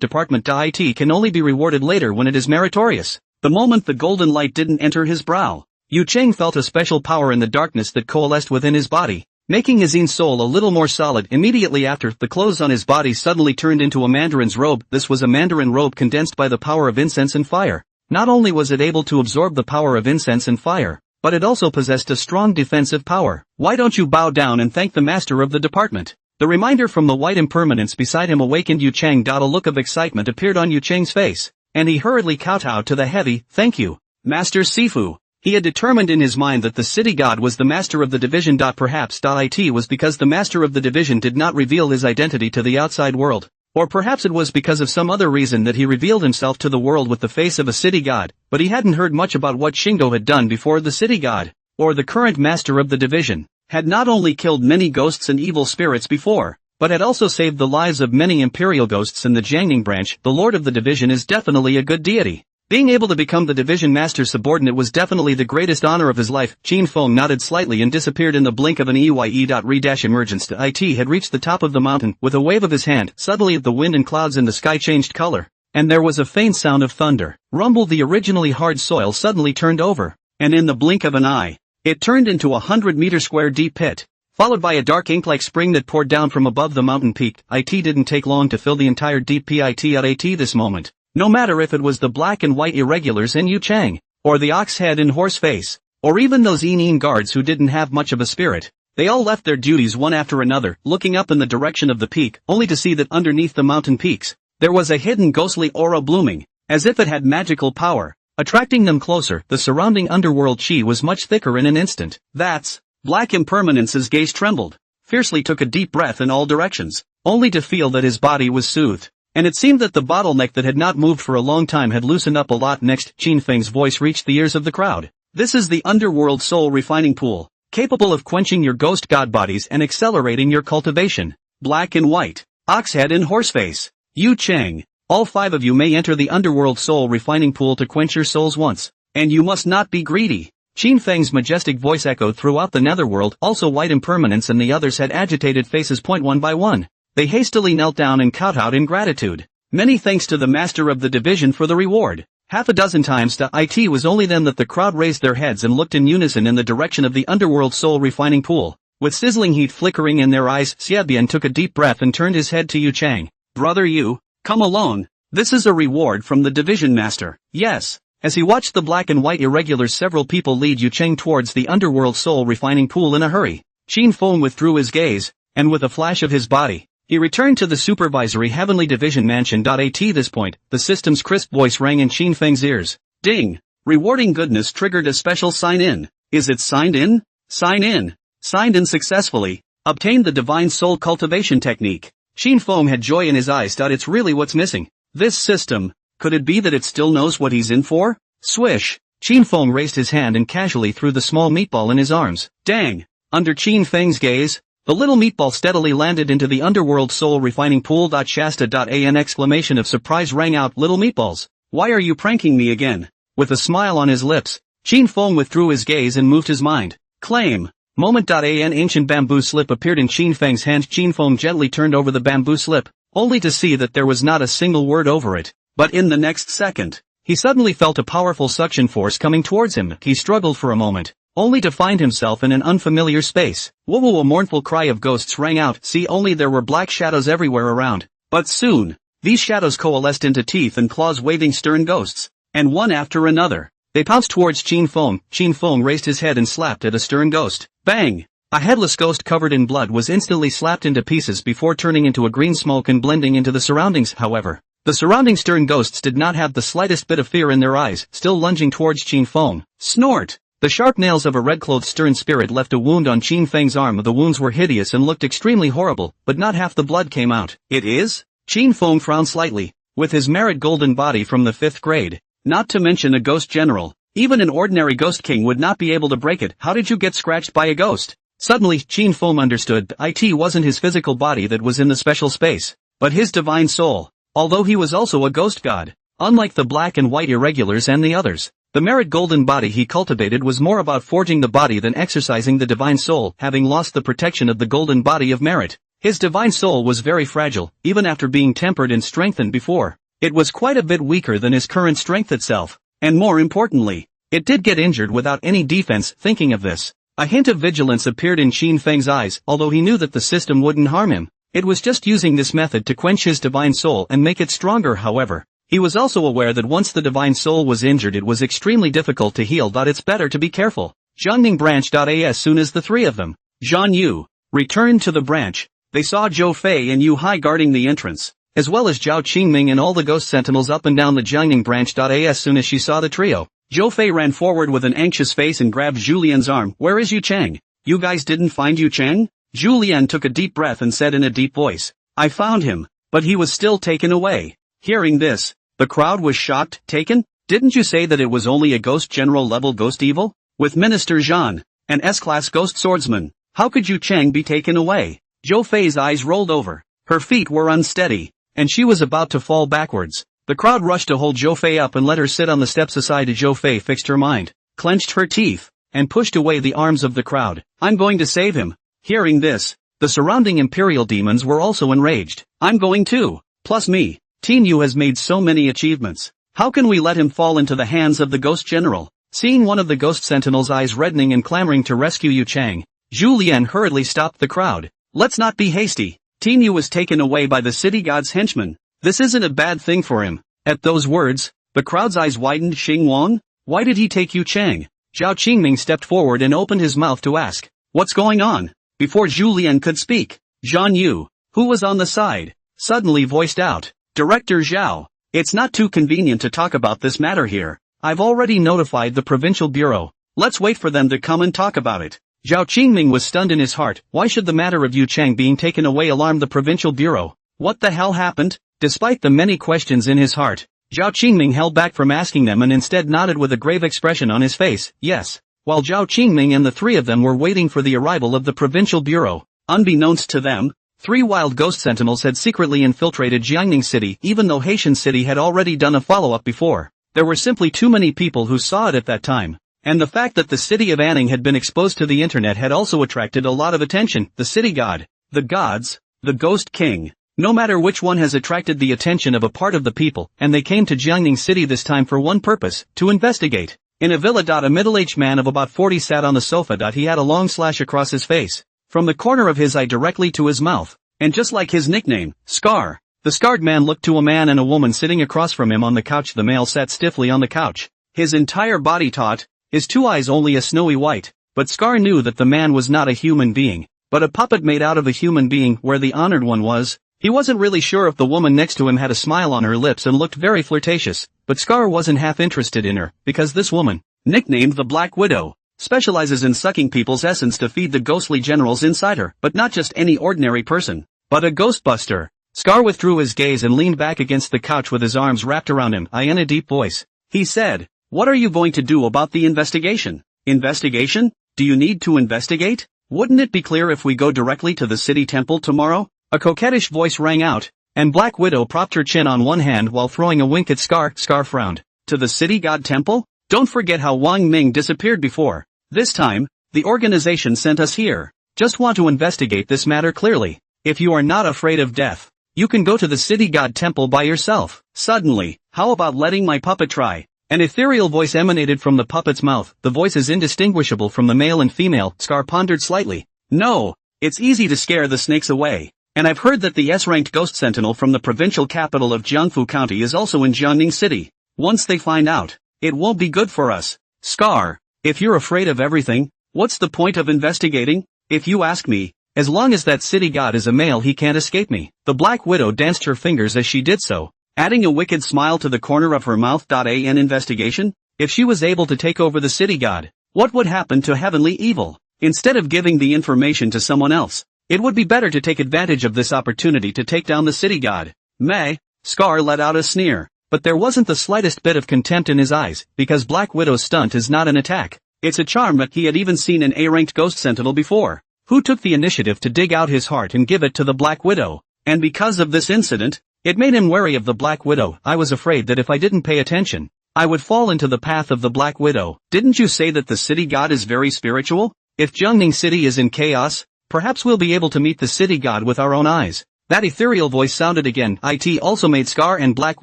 Department. It can only be rewarded later when it is meritorious. The moment the golden light didn't enter his brow, Yu Cheng felt a special power in the darkness that coalesced within his body, making his Yin soul a little more solid. Immediately after, the clothes on his body suddenly turned into a mandarin's robe. This was a mandarin robe condensed by the power of incense and fire. Not only was it able to absorb the power of incense and fire, but it also possessed a strong defensive power. Why don't you bow down and thank the master of the department? The reminder from the white impermanence beside him awakened Yu Cheng. A look of excitement appeared on Yu Cheng's face, and he hurriedly kowtowed to the heavy, "Thank you, Master Sifu." He had determined in his mind that the city god was the master of the division. Perhaps it was because the master of the division did not reveal his identity to the outside world. Or perhaps it was because of some other reason that he revealed himself to the world with the face of a city god, but he hadn't heard much about what Shingo had done before. The city god, or the current master of the division, had not only killed many ghosts and evil spirits before, but had also saved the lives of many imperial ghosts in the Jiangning branch. The lord of the division is definitely a good deity. Being able to become the division master's subordinate was definitely the greatest honor of his life. Qin Feng nodded slightly and disappeared in the blink of an emergence. It had reached the top of the mountain. With a wave of his hand, suddenly the wind and clouds in the sky changed color, and there was a faint sound of thunder. Rumble. The originally hard soil suddenly turned over, and in the blink of an eye, it turned into a 100-meter square deep pit, followed by a dark ink-like spring that poured down from above the mountain peak. It didn't take long to fill the entire deep pit at this moment. No matter if it was the black and white irregulars in Yu Cheng, or the ox head and horse face, or even those Yin guards who didn't have much of a spirit, they all left their duties one after another, looking up in the direction of the peak, only to see that underneath the mountain peaks, there was a hidden ghostly aura blooming, as if it had magical power, attracting them closer. The surrounding underworld chi was much thicker in an instant. That's Black Impermanence's gaze trembled, fiercely took a deep breath in all directions, only to feel that his body was soothed. And it seemed that the bottleneck that had not moved for a long time had loosened up a lot. Next, Qin Feng's voice reached the ears of the crowd. This is the Underworld Soul Refining Pool, capable of quenching your ghost god bodies and accelerating your cultivation. Black and white, oxhead and horseface, Yu Cheng, all 5 of you may enter the Underworld Soul Refining Pool to quench your souls once. And you must not be greedy. Qin Feng's majestic voice echoed throughout the Netherworld. Also, white impermanence and the others had agitated faces. One by one, they hastily knelt down and kowtowed in gratitude. Many thanks to the master of the division for the reward. Half a dozen times. It was only then that the crowd raised their heads and looked in unison in the direction of the Underworld Soul Refining Pool. With sizzling heat flickering in their eyes, Xiaobian took a deep breath and turned his head to Yu Cheng. Brother Yu, come alone. This is a reward from the division master. Yes. As he watched the black and white irregulars, several people lead Yu Cheng towards the Underworld Soul Refining Pool in a hurry. Qin Feng withdrew his gaze, and with a flash of his body, he returned to the supervisory Heavenly Division mansion. At this point, the system's crisp voice rang in Qin Feng's ears. Ding! Rewarding goodness triggered a special sign-in. Is it signed in? Sign in. Signed in successfully. Obtained the Divine Soul Cultivation Technique. Qin Feng had joy in his eyes. It's really what's missing. This system, could it be that it still knows what he's in for? Swish! Qin Feng raised his hand and casually threw the small meatball in his arms. Dang! Under Qin Feng's gaze, the little meatball steadily landed into the Underworld soul refining pool. Shasta. An exclamation of surprise rang out. Little meatballs, why are you pranking me again? With a smile on his lips, Qin Feng withdrew his gaze and moved his mind. Claim. Moment. An ancient bamboo slip appeared in Qin Feng's hand. Qin Feng gently turned over the bamboo slip, only to see that there was not a single word over it. But in the next second, he suddenly felt a powerful suction force coming towards him. He struggled for a moment, only to find himself in an unfamiliar space. Whoa! A mournful cry of ghosts rang out. See, only there were black shadows everywhere around. But soon, these shadows coalesced into teeth and claws waving stern ghosts. And one after another, they pounced towards Qin Feng. Qin Feng raised his head and slapped at a stern ghost. Bang! A headless ghost covered in blood was instantly slapped into pieces before turning into a green smoke and blending into the surroundings. However, the surrounding stern ghosts did not have the slightest bit of fear in their eyes, still lunging towards Qin Feng. Snort! The sharp nails of a red-clothed stern spirit left a wound on Qin Feng's arm. The wounds were hideous and looked extremely horrible, but not half the blood came out. It is? Qin Feng frowned slightly. With his merit golden body from the 5th grade, not to mention a ghost general, even an ordinary ghost king would not be able to break it. How did you get scratched by a ghost? Suddenly, Qin Feng understood. It wasn't his physical body that was in the special space, but his divine soul. Although he was also a ghost god, unlike the black and white irregulars and the others, the merit golden body he cultivated was more about forging the body than exercising the divine soul. Having lost the protection of the golden body of merit, his divine soul was very fragile, even after being tempered and strengthened before. It was quite a bit weaker than his current strength itself, and more importantly, it did get injured without any defense. Thinking of this, a hint of vigilance appeared in Qin Feng's eyes. Although he knew that the system wouldn't harm him, it was just using this method to quench his divine soul and make it stronger. However, he was also aware that once the divine soul was injured it was extremely difficult to heal. It's better to be careful. Jiangning branch. As soon as the three of them, Zhan Yu, returned to the branch, they saw Zhou Fei and Yu Hai guarding the entrance, as well as Zhao Qingming and all the ghost sentinels up and down the Jiangning branch. As soon as she saw the trio, Zhou Fei ran forward with an anxious face and grabbed Julian's arm. Where is Yu Chang? You guys didn't find Yu Chang? Julian took a deep breath and said in a deep voice, I found him, but he was still taken away. Hearing this, the crowd was shocked. Taken? Didn't you say that it was only a ghost general level ghost evil? With Minister Zhan, an S-class ghost swordsman, how could Yu Chang be taken away? Zhou Fei's eyes rolled over. Her feet were unsteady, and she was about to fall backwards. The crowd rushed to hold Zhou Fei up and let her sit on the steps aside. Zhou Fei fixed her mind, clenched her teeth, and pushed away the arms of the crowd. I'm going to save him. Hearing this, the surrounding imperial demons were also enraged. I'm going too. Plus me. Teen Yu has made so many achievements. How can we let him fall into the hands of the ghost general? Seeing one of the ghost sentinels' eyes reddening and clamoring to rescue Yu Chang, Zhu Lian hurriedly stopped the crowd. Let's not be hasty. Teen Yu was taken away by the city god's henchmen. This isn't a bad thing for him. At those words, the crowd's eyes widened. Xing Wang? Why did he take Yu Chang? Zhao Qingming stepped forward and opened his mouth to ask, what's going on? Before Zhu Lian could speak, Zhan Yu, who was on the side, suddenly voiced out, Director Zhao, it's not too convenient to talk about this matter here. I've already notified the provincial bureau. Let's wait for them to come and talk about it. Zhao Qingming was stunned in his heart. Why should the matter of Yu Chang being taken away alarm the provincial bureau? What the hell happened? Despite the many questions in his heart, Zhao Qingming held back from asking them and instead nodded with a grave expression on his face. Yes. While Zhao Qingming and the three of them were waiting for the arrival of the provincial bureau, unbeknownst to them, 3 wild ghost sentinels had secretly infiltrated Jiangning City. Even though Haitian City had already done a follow-up before, there were simply too many people who saw it at that time. And the fact that the city of Anning had been exposed to the internet had also attracted a lot of attention. The city god, the gods, the ghost king. No matter which one has attracted the attention of a part of the people, and they came to Jiangning City this time for one purpose, to investigate. In a villa. A middle-aged man of about 40 sat on the sofa. He had a long slash across his face, from the corner of his eye directly to his mouth, and just like his nickname, Scar, the scarred man looked to a man and a woman sitting across from him on the couch. The male sat stiffly on the couch, his entire body taut, his 2 eyes only a snowy white. but Scar knew that the man was not a human being, but a puppet made out of a human being where the honored one was. He wasn't really sure if the woman next to him had a smile on her lips and looked very flirtatious, but Scar wasn't half interested in her, because this woman, nicknamed the Black Widow, specializes in sucking people's essence to feed the ghostly generals inside her, but not just any ordinary person, but a ghostbuster. Scar withdrew his gaze and leaned back against the couch with his arms wrapped around him. In a deep voice, he said, "What are you going to do about the investigation?" "Investigation? Do you need to investigate? Wouldn't it be clear if we go directly to the city temple tomorrow?" A coquettish voice rang out, and Black Widow propped her chin on one hand while throwing a wink at Scar. Scar frowned. "To the city god temple? Don't forget how Wang Ming disappeared before. This time, the organization sent us here. Just want to investigate this matter clearly. If you are not afraid of death, you can go to the city god temple by yourself." Suddenly, "How about letting my puppet try?" An ethereal voice emanated from the puppet's mouth. The voice is indistinguishable from the male and female. Scar pondered slightly. "No, it's easy to scare the snakes away. And I've heard that the S-ranked ghost sentinel from the provincial capital of Jiangfu County is also in Jiangning City. Once they find out, it won't be good for us." "Scar, if you're afraid of everything, what's the point of investigating? If you ask me, as long as that city god is a male he can't escape me." The Black Widow danced her fingers as she did so, adding a wicked smile to the corner of her mouth. An investigation? If she was able to take over the city god, what would happen to heavenly evil? Instead of giving the information to someone else, it would be better to take advantage of this opportunity to take down the city god. Meh. Scar let out a sneer, but there wasn't the slightest bit of contempt in his eyes, because Black Widow's stunt is not an attack. It's a charm. But he had even seen an A-ranked ghost sentinel before, who took the initiative to dig out his heart and give it to the Black Widow. And because of this incident, it made him wary of the Black Widow. "I was afraid that if I didn't pay attention, I would fall into the path of the Black Widow." "Didn't you say that the city god is very spiritual? If Jiangning City is in chaos, perhaps we'll be able to meet the city god with our own eyes." That ethereal voice sounded again. It also made Scar and Black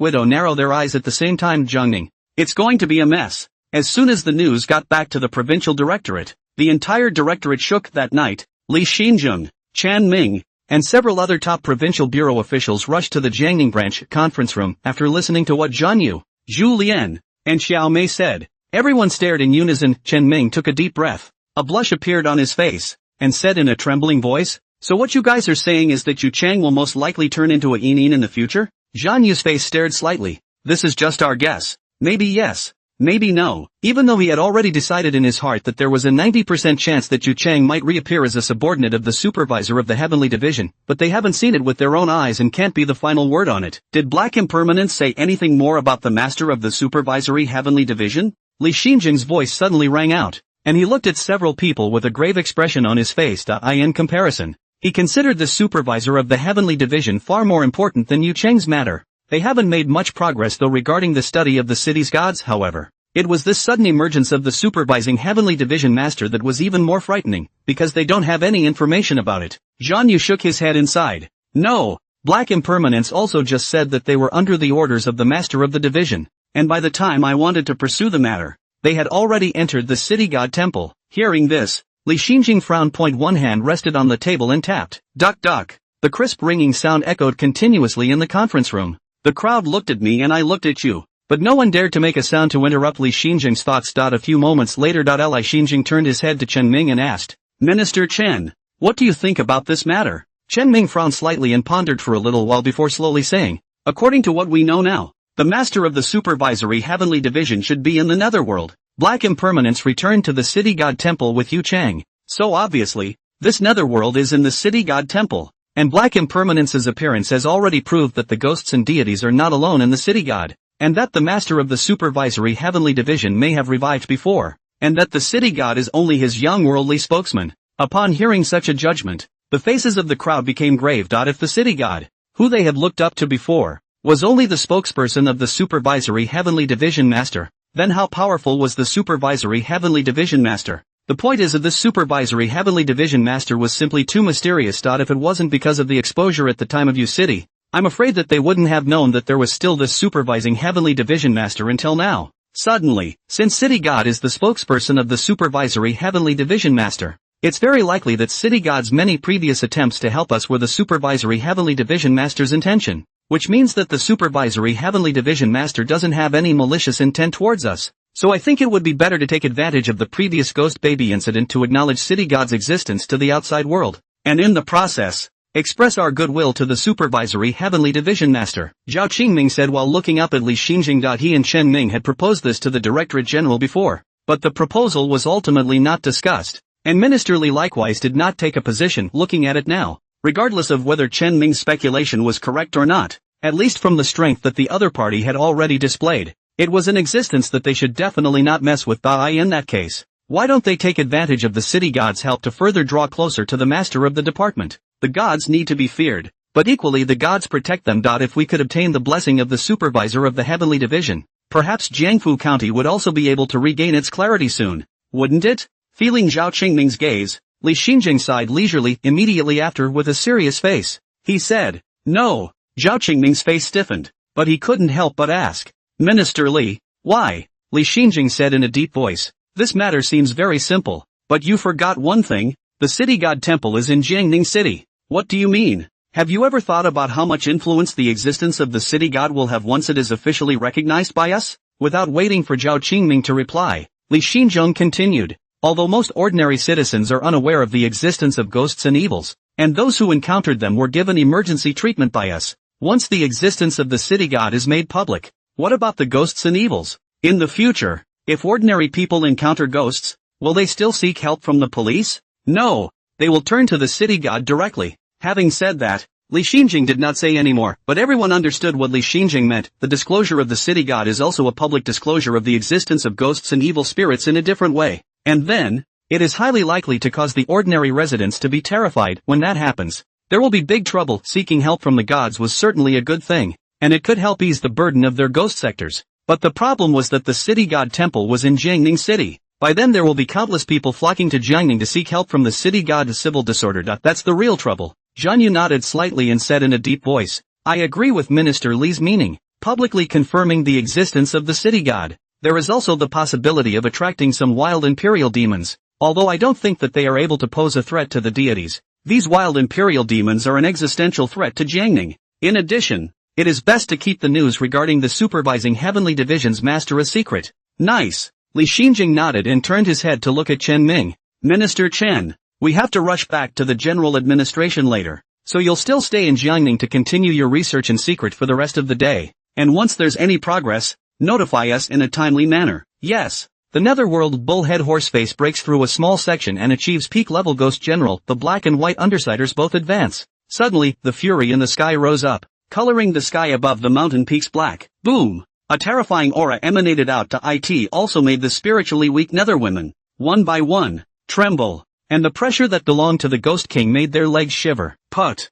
Widow narrow their eyes at the same time. "Jiangning. It's going to be a mess." As soon as the news got back to the provincial directorate, the entire directorate shook. That night, Li Xinjun, Chan Ming, and several other top provincial bureau officials rushed to the Jiangning branch conference room after listening to what Zhan Yu, Zhu Lian, and Xiao Mei said. Everyone stared in unison. Chen Ming took a deep breath. A blush appeared on his face, and said in a trembling voice, "So what you guys are saying is that Yu Chang will most likely turn into a Inin in the future?" Zhan Yu's face stared slightly. "This is just our guess. Maybe yes, maybe no." Even though he had already decided in his heart that there was a 90% chance that Yu Chang might reappear as a subordinate of the supervisor of the Heavenly Division, but they haven't seen it with their own eyes and can't be the final word on it. Did Black Impermanence say anything more about the master of the supervisory Heavenly Division? Li Xinjing's voice suddenly rang out, and he looked at several people with a grave expression on his face. In comparison, he considered the supervisor of the Heavenly Division far more important than Yu Chang's matter. They haven't made much progress though regarding the study of the city's gods, however. It was this sudden emergence of the supervising Heavenly Division Master that was even more frightening, because they don't have any information about it. Zhan Yu shook his head inside. "No, Black Impermanence also just said that they were under the orders of the Master of the Division, and by the time I wanted to pursue the matter, they had already entered the city god temple." Hearing this, Li Xinjing frowned. One hand rested on the table and tapped. Duck duck. The crisp ringing sound echoed continuously in the conference room. The crowd looked at me and I looked at you, but no one dared to make a sound to interrupt Li Xinjing's thoughts. A few moments later, Li Xinjing turned his head to Chen Ming and asked, "Minister Chen, what do you think about this matter?" Chen Ming frowned slightly and pondered for a little while before slowly saying, "According to what we know now, the master of the supervisory Heavenly Division should be in the Netherworld. Black Impermanence returned to the city god temple with Yu Chang, so obviously, this Netherworld is in the city god temple, and Black Impermanence's appearance has already proved that the ghosts and deities are not alone in the city god, and that the master of the supervisory Heavenly Division may have revived before, and that the city god is only his young worldly spokesman." Upon hearing such a judgment, the faces of the crowd became grave. If the city god, who they had looked up to before, was only the spokesperson of the supervisory Heavenly Division Master, then how powerful was the supervisory Heavenly Division Master? The point is that this supervisory Heavenly Division Master was simply too mysterious. If it wasn't because of the exposure at the time of Yu City, I'm afraid that they wouldn't have known that there was still this supervising Heavenly Division Master until now. Suddenly, since City God is the spokesperson of the supervisory Heavenly Division Master, it's very likely that City God's many previous attempts to help us were the supervisory Heavenly Division Master's intention, which means that the supervisory Heavenly Division Master doesn't have any malicious intent towards us. So I think it would be better to take advantage of the previous ghost baby incident to acknowledge City God's existence to the outside world, and in the process, express our goodwill to the supervisory Heavenly Division Master, Zhao Qingming said while looking up at Li Xinjing. He and Chen Ming had proposed this to the Directorate General before, but the proposal was ultimately not discussed, and Minister Li likewise did not take a position looking at it now, regardless of whether Chen Ming's speculation was correct or not, at least from the strength that the other party had already displayed. It was in existence that they should definitely not mess with Bai in that case. Why don't they take advantage of the City God's help to further draw closer to the master of the department? The gods need to be feared, but equally the gods protect them. If we could obtain the blessing of the supervisor of the Heavenly Division, perhaps Jiangfu County would also be able to regain its clarity soon, wouldn't it? Feeling Zhao Qingming's gaze, Li Xinjing sighed leisurely immediately after with a serious face. He said, "No." Zhao Qingming's face stiffened, but he couldn't help but ask, "Minister Li, why?" Li Xinjing said in a deep voice, "This matter seems very simple, but you forgot one thing. The City God Temple is in Jiangning City." "What do you mean? Have you ever thought about how much influence the existence of the City God will have once it is officially recognized by us?" Without waiting for Zhao Qingming to reply, Li Xinjing continued, "Although most ordinary citizens are unaware of the existence of ghosts and evils, and those who encountered them were given emergency treatment by us, once the existence of the City God is made public, what about the ghosts and evils? In the future, if ordinary people encounter ghosts, will they still seek help from the police? No, they will turn to the City God directly." Having said that, Li Xinjing did not say any more, but everyone understood what Li Xinjing meant. The disclosure of the City God is also a public disclosure of the existence of ghosts and evil spirits in a different way, and then, it is highly likely to cause the ordinary residents to be terrified. When that happens, there will be big trouble. Seeking help from the gods was certainly a good thing, and it could help ease the burden of their ghost sectors. But the problem was that the City God Temple was in Jiangning City. By then there will be countless people flocking to Jiangning to seek help from the City God. Civil disorder. That's the real trouble. Zhang Yu nodded slightly and said in a deep voice, "I agree with Minister Li's meaning, publicly confirming the existence of the City God. There is also the possibility of attracting some wild imperial demons, although I don't think that they are able to pose a threat to the deities. These wild imperial demons are an existential threat to Jiangning. In addition, it is best to keep the news regarding the supervising Heavenly Division's master a secret." "Nice." Li Xinjing nodded and turned his head to look at Chen Ming. "Minister Chen, we have to rush back to the general administration later, so you'll still stay in Jiangning to continue your research in secret for the rest of the day, and once there's any progress, notify us in a timely manner." "Yes." The Netherworld bullhead horseface breaks through a small section and achieves peak level. Ghost General. The black and white Undersiders both advance. Suddenly, the fury in the sky rose up, coloring the sky above the mountain peaks black. Boom! A terrifying aura emanated out. It also made the spiritually weak Netherwomen, one by one, tremble, and the pressure that belonged to the Ghost King made their legs shiver. Put,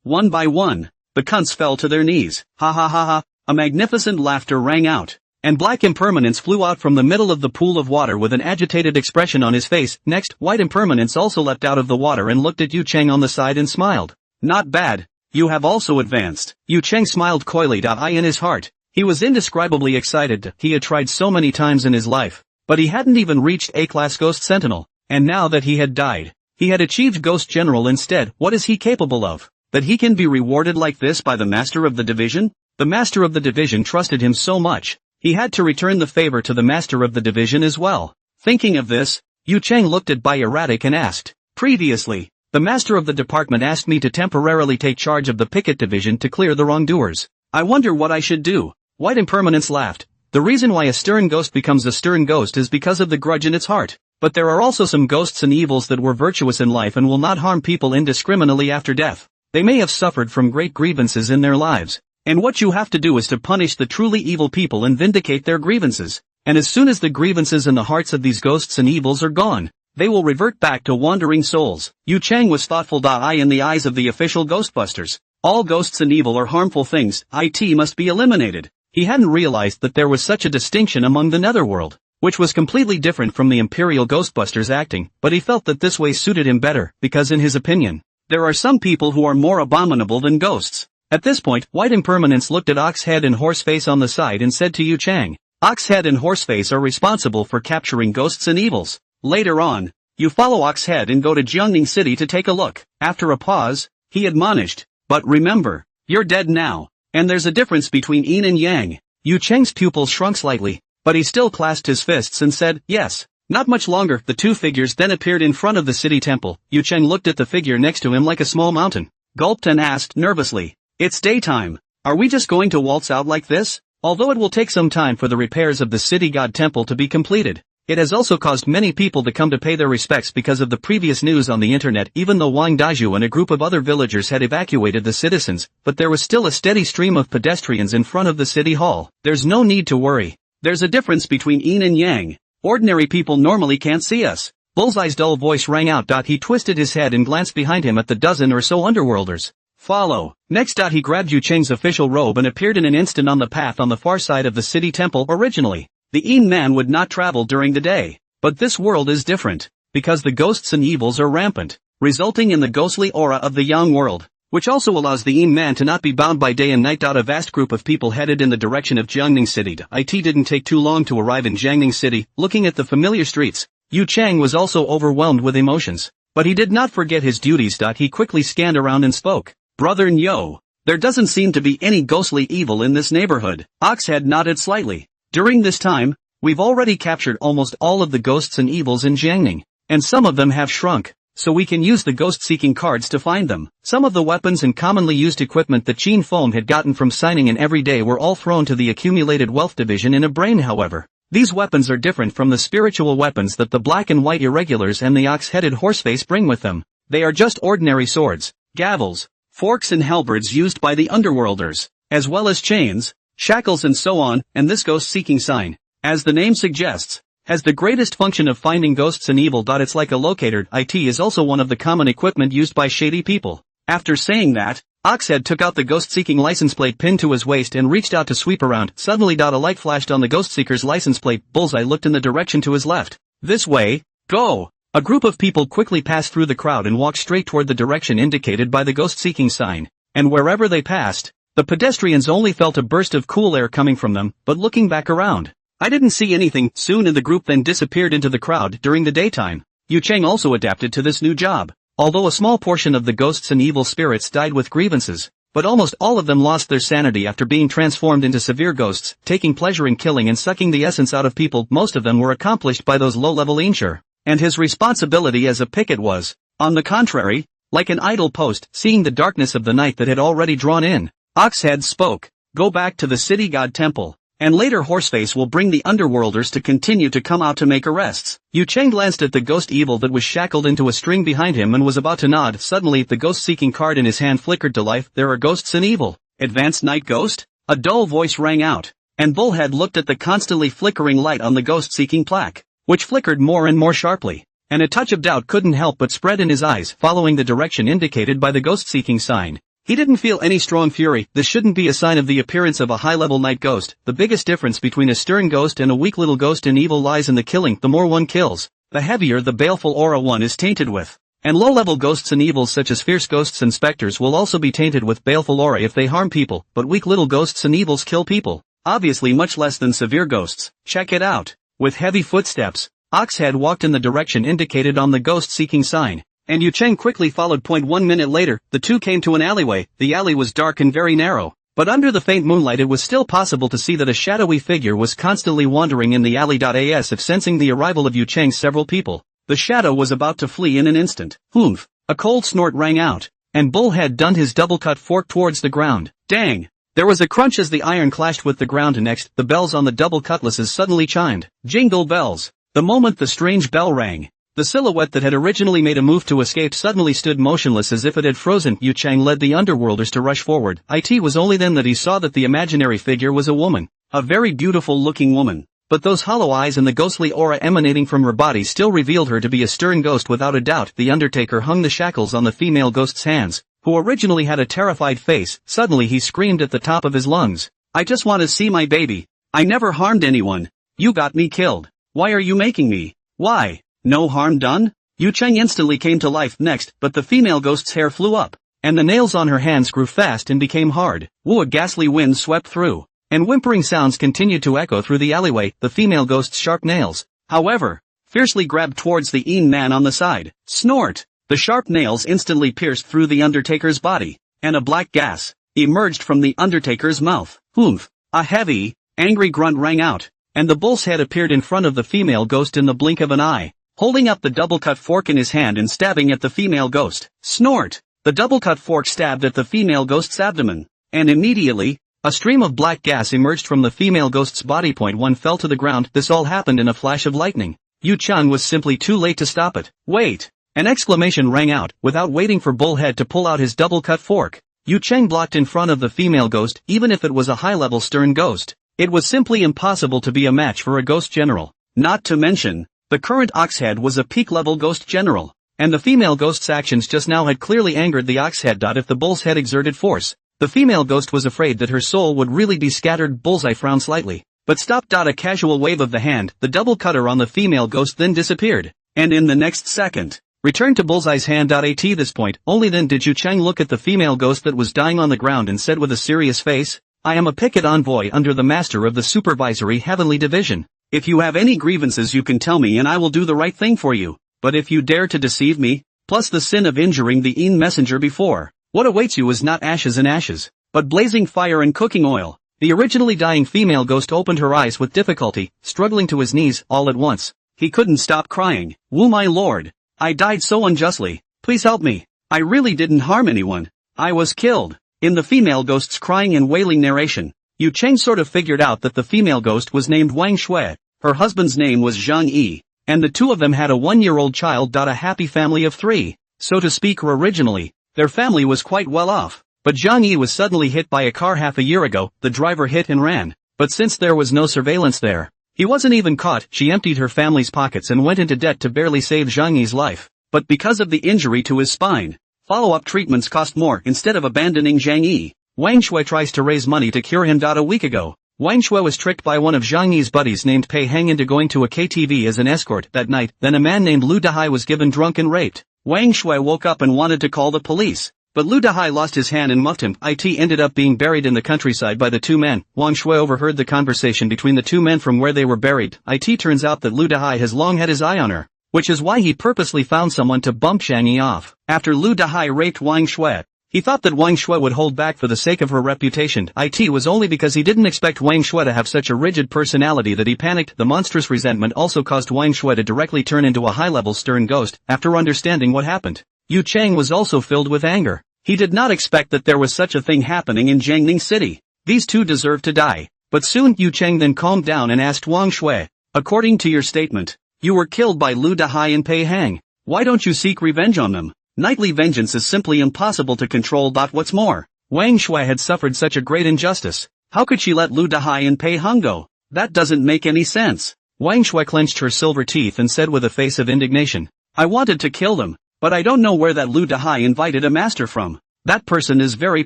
one by one, the cunts fell to their knees. Ha ha ha ha! A magnificent laughter rang out, and Black Impermanence flew out from the middle of the pool of water with an agitated expression on his face. Next, White Impermanence also leapt out of the water and looked at Yu Cheng on the side and smiled. "Not bad. You have also advanced." Yu Cheng smiled coyly. In his heart, he was indescribably excited. He had tried so many times in his life, but he hadn't even reached A-class Ghost Sentinel, and now that he had died, he had achieved Ghost General instead. What is he capable of, that he can be rewarded like this by the Master of the Division? The Master of the Division trusted him so much, he had to return the favor to the Master of the Division as well. Thinking of this, Yu Cheng looked at Bai Erratic and asked, "Previously, the Master of the Department asked me to temporarily take charge of the Picket Division to clear the wrongdoers. I wonder what I should do." White Impermanence laughed. "The reason why a stern ghost becomes a stern ghost is because of the grudge in its heart. But there are also some ghosts and evils that were virtuous in life and will not harm people indiscriminately after death. They may have suffered from great grievances in their lives, and what you have to do is to punish the truly evil people and vindicate their grievances. And as soon as the grievances in the hearts of these ghosts and evils are gone, they will revert back to wandering souls." Yu Cheng was thoughtful. In the eyes of the official Ghostbusters, all ghosts and evil are harmful things. It must be eliminated. He hadn't realized that there was such a distinction among the Netherworld, which was completely different from the Imperial Ghostbusters acting, but he felt that this way suited him better, because in his opinion, there are some people who are more abominable than ghosts. At this point, White Impermanence looked at Oxhead and Horseface on the side and said to Yu Chang, "Oxhead and Horseface are responsible for capturing ghosts and evils. Later on, you follow Oxhead and go to Jiangning City to take a look." After a pause, he admonished, "But remember, you're dead now, and there's a difference between yin and yang." Yu Cheng's pupils shrunk slightly. But he still clasped his fists and said, yes. Not much longer, the two figures then appeared in front of the city temple. Yu Cheng looked at the figure next to him like a small mountain, gulped and asked nervously, it's daytime. Are we just going to waltz out like this? Although it will take some time for the repairs of the city god temple to be completed, it has also caused many people to come to pay their respects because of the previous news on the internet. Even though Wang Daiju and a group of other villagers had evacuated the citizens, but there was still a steady stream of pedestrians in front of the city hall. There's no need to worry. There's a difference between yin and yang. Ordinary people normally can't see us. Bullseye's dull voice rang out. He twisted his head and glanced behind him at the dozen or so underworlders. Follow. Next. He grabbed Yu Cheng's official robe and appeared in an instant on the path on the far side of the city temple. Originally, the Yin man would not travel during the day. But this world is different, because the ghosts and evils are rampant, resulting in the ghostly aura of the Yang world, which also allows the Yin man to not be bound by day and night. A vast group of people headed in the direction of Jiangning City. It didn't take too long to arrive in Jiangning City. Looking at the familiar streets, Yu Cheng was also overwhelmed with emotions, but he did not forget his duties. He quickly scanned around and spoke. Brother Nyo, there doesn't seem to be any ghostly evil in this neighborhood. Oxhead nodded slightly. During this time, we've already captured almost all of the ghosts and evils in Jiangning, and some of them have shrunk, so we can use the ghost-seeking cards to find them. Some of the weapons and commonly used equipment that Qin Feng had gotten from signing in every day were all thrown to the accumulated wealth division in a brain. However, these weapons are different from the spiritual weapons that the black and white irregulars and the ox-headed horseface bring with them. They are just ordinary swords, gavels, forks and halberds used by the underworlders, as well as chains, shackles and so on. And this ghost-seeking sign, as the name suggests, has the greatest function of finding ghosts and evil. It's like a locator. It is also one of the common equipment used by shady people. After saying that, Oxhead took out the ghost-seeking license plate pinned to his waist and reached out to sweep around. Suddenly, a light flashed on the ghost-seeker's license plate. Bullseye looked in the direction to his left. This way, go! A group of people quickly passed through the crowd and walked straight toward the direction indicated by the ghost-seeking sign. And wherever they passed, the pedestrians only felt a burst of cool air coming from them. But looking back around, I didn't see anything. Soon the group then disappeared into the crowd. During the daytime, Yu Cheng also adapted to this new job. Although a small portion of the ghosts and evil spirits died with grievances, but almost all of them lost their sanity after being transformed into severe ghosts, taking pleasure in killing and sucking the essence out of people. Most of them were accomplished by those low-level insure, and his responsibility as a picket was, on the contrary, like an idle post. Seeing the darkness of the night that had already drawn in, Oxhead spoke. Go back to the city god temple, and later Horseface will bring the underworlders to continue to come out to make arrests. Yu Cheng glanced at the ghost evil that was shackled into a string behind him and was about to nod. Suddenly the ghost-seeking card in his hand flickered to life. There are ghosts and evil. Advanced Night Ghost? A dull voice rang out, and Bullhead looked at the constantly flickering light on the ghost-seeking plaque, which flickered more and more sharply, and a touch of doubt couldn't help but spread in his eyes. Following the direction indicated by the ghost-seeking sign, he didn't feel any strong fury. This shouldn't be a sign of the appearance of a high-level night ghost. The biggest difference between a stern ghost and a weak little ghost in evil lies in the killing. The more one kills, the heavier the baleful aura one is tainted with. And low-level ghosts and evils such as fierce ghosts and specters will also be tainted with baleful aura if they harm people, but weak little ghosts and evils kill people. Obviously much less than severe ghosts. Check it out. With heavy footsteps, Oxhead walked in the direction indicated on the ghost-seeking sign, and Yu Cheng quickly followed. 1 minute later, the two came to an alleyway. The alley was dark and very narrow, but under the faint moonlight it was still possible to see that a shadowy figure was constantly wandering in the alley. As if sensing the arrival of Yu Cheng, several people, the shadow was about to flee in an instant. Oomph! A cold snort rang out, and Bullhead dunned his double-cut fork towards the ground. Dang! There was a crunch as the iron clashed with the ground. Next, the bells on the double cutlasses suddenly chimed. Jingle bells! The moment the strange bell rang, the silhouette that had originally made a move to escape suddenly stood motionless as if it had frozen. Yu Cheng led the underworlders to rush forward. It was only then that he saw that the imaginary figure was a woman. A very beautiful-looking woman. But those hollow eyes and the ghostly aura emanating from her body still revealed her to be a stern ghost without a doubt. The Undertaker hung the shackles on the female ghost's hands, who originally had a terrified face. Suddenly he screamed at the top of his lungs. I just want to see my baby. I never harmed anyone. You got me killed. Why are you making me? Why? No harm done? Yu Cheng instantly came to life next, but the female ghost's hair flew up, and the nails on her hands grew fast and became hard. Woo! A ghastly wind swept through, and whimpering sounds continued to echo through the alleyway. The female ghost's sharp nails, however, fiercely grabbed towards the Een man on the side. Snort! The sharp nails instantly pierced through the Undertaker's body, and a black gas emerged from the Undertaker's mouth. Oomph! A heavy, angry grunt rang out, and the bull's head appeared in front of the female ghost in the blink of an eye, holding up the double-cut fork in his hand and stabbing at the female ghost. Snort! The double-cut fork stabbed at the female ghost's abdomen, and immediately, a stream of black gas emerged from the female ghost's body. One fell to the ground. This all happened in a flash of lightning. Yu Chang was simply too late to stop it. Wait! An exclamation rang out. Without waiting for Bullhead to pull out his double-cut fork, Yu Chang blocked in front of the female ghost. Even if it was a high-level stern ghost, it was simply impossible to be a match for a ghost general. Not to mention, the current Oxhead was a peak-level ghost general, and the female ghost's actions just now had clearly angered the Oxhead. If the bull's head exerted force, the female ghost was afraid that her soul would really be scattered. Bullseye frowned slightly, but stopped. A casual wave of the hand, the double cutter on the female ghost then disappeared, and in the next second, returned to Bullseye's hand. At this point, only then did Yu Chang look at the female ghost that was dying on the ground and said with a serious face, "I am a picket envoy under the master of the supervisory heavenly division. If you have any grievances you can tell me and I will do the right thing for you. But if you dare to deceive me, plus the sin of injuring the messenger before, what awaits you is not ashes and ashes, but blazing fire and cooking oil." The originally dying female ghost opened her eyes with difficulty, struggling to his knees. All at once, he couldn't stop crying. "Wu my lord, I died so unjustly, please help me. I really didn't harm anyone. I was killed." In the female ghost's crying and wailing narration, Yu Chang sort of figured out that the female ghost was named Wang Shui, her husband's name was Zhang Yi, and the two of them had a 1-year-old child. A happy family of 3, so to speak. Originally, their family was quite well off, but Zhang Yi was suddenly hit by a car half a year ago. The driver hit and ran, but since there was no surveillance there, he wasn't even caught. She emptied her family's pockets and went into debt to barely save Zhang Yi's life, but because of the injury to his spine, follow-up treatments cost more. Instead of abandoning Zhang Yi, Wang Shui tries to raise money to cure him. A week ago, Wang Shui was tricked by one of Zhang Yi's buddies named Pei Heng into going to a KTV as an escort that night. Then a man named Lu Dahai was given drunk and raped. Wang Shui woke up and wanted to call the police, but Lu Dahai lost his hand and muffed him. It ended up being buried in the countryside by the two men. Wang Shui overheard the conversation between the two men from where they were buried. It turns out that Lu Dahai has long had his eye on her, which is why he purposely found someone to bump Zhang Yi off. After Lu Dahai raped Wang Shui, he thought that Wang Shui would hold back for the sake of her reputation. It was only because he didn't expect Wang Shui to have such a rigid personality that he panicked. The monstrous resentment also caused Wang Shui to directly turn into a high-level stern ghost. After understanding what happened, Yu Chang was also filled with anger. He did not expect that there was such a thing happening in Jiangning City. These two deserved to die. But soon Yu Chang then calmed down and asked Wang Shui, "According to your statement, you were killed by Lu Dahai and Pei Heng. Why don't you seek revenge on them? Nightly vengeance is simply impossible to control. What's more, Wang Shui had suffered such a great injustice. How could she let Lu Dahai and Pei Heng go? That doesn't make any sense." Wang Shui clenched her silver teeth and said with a face of indignation, "I wanted to kill them, but I don't know where that Lu Dahai invited a master from. That person is very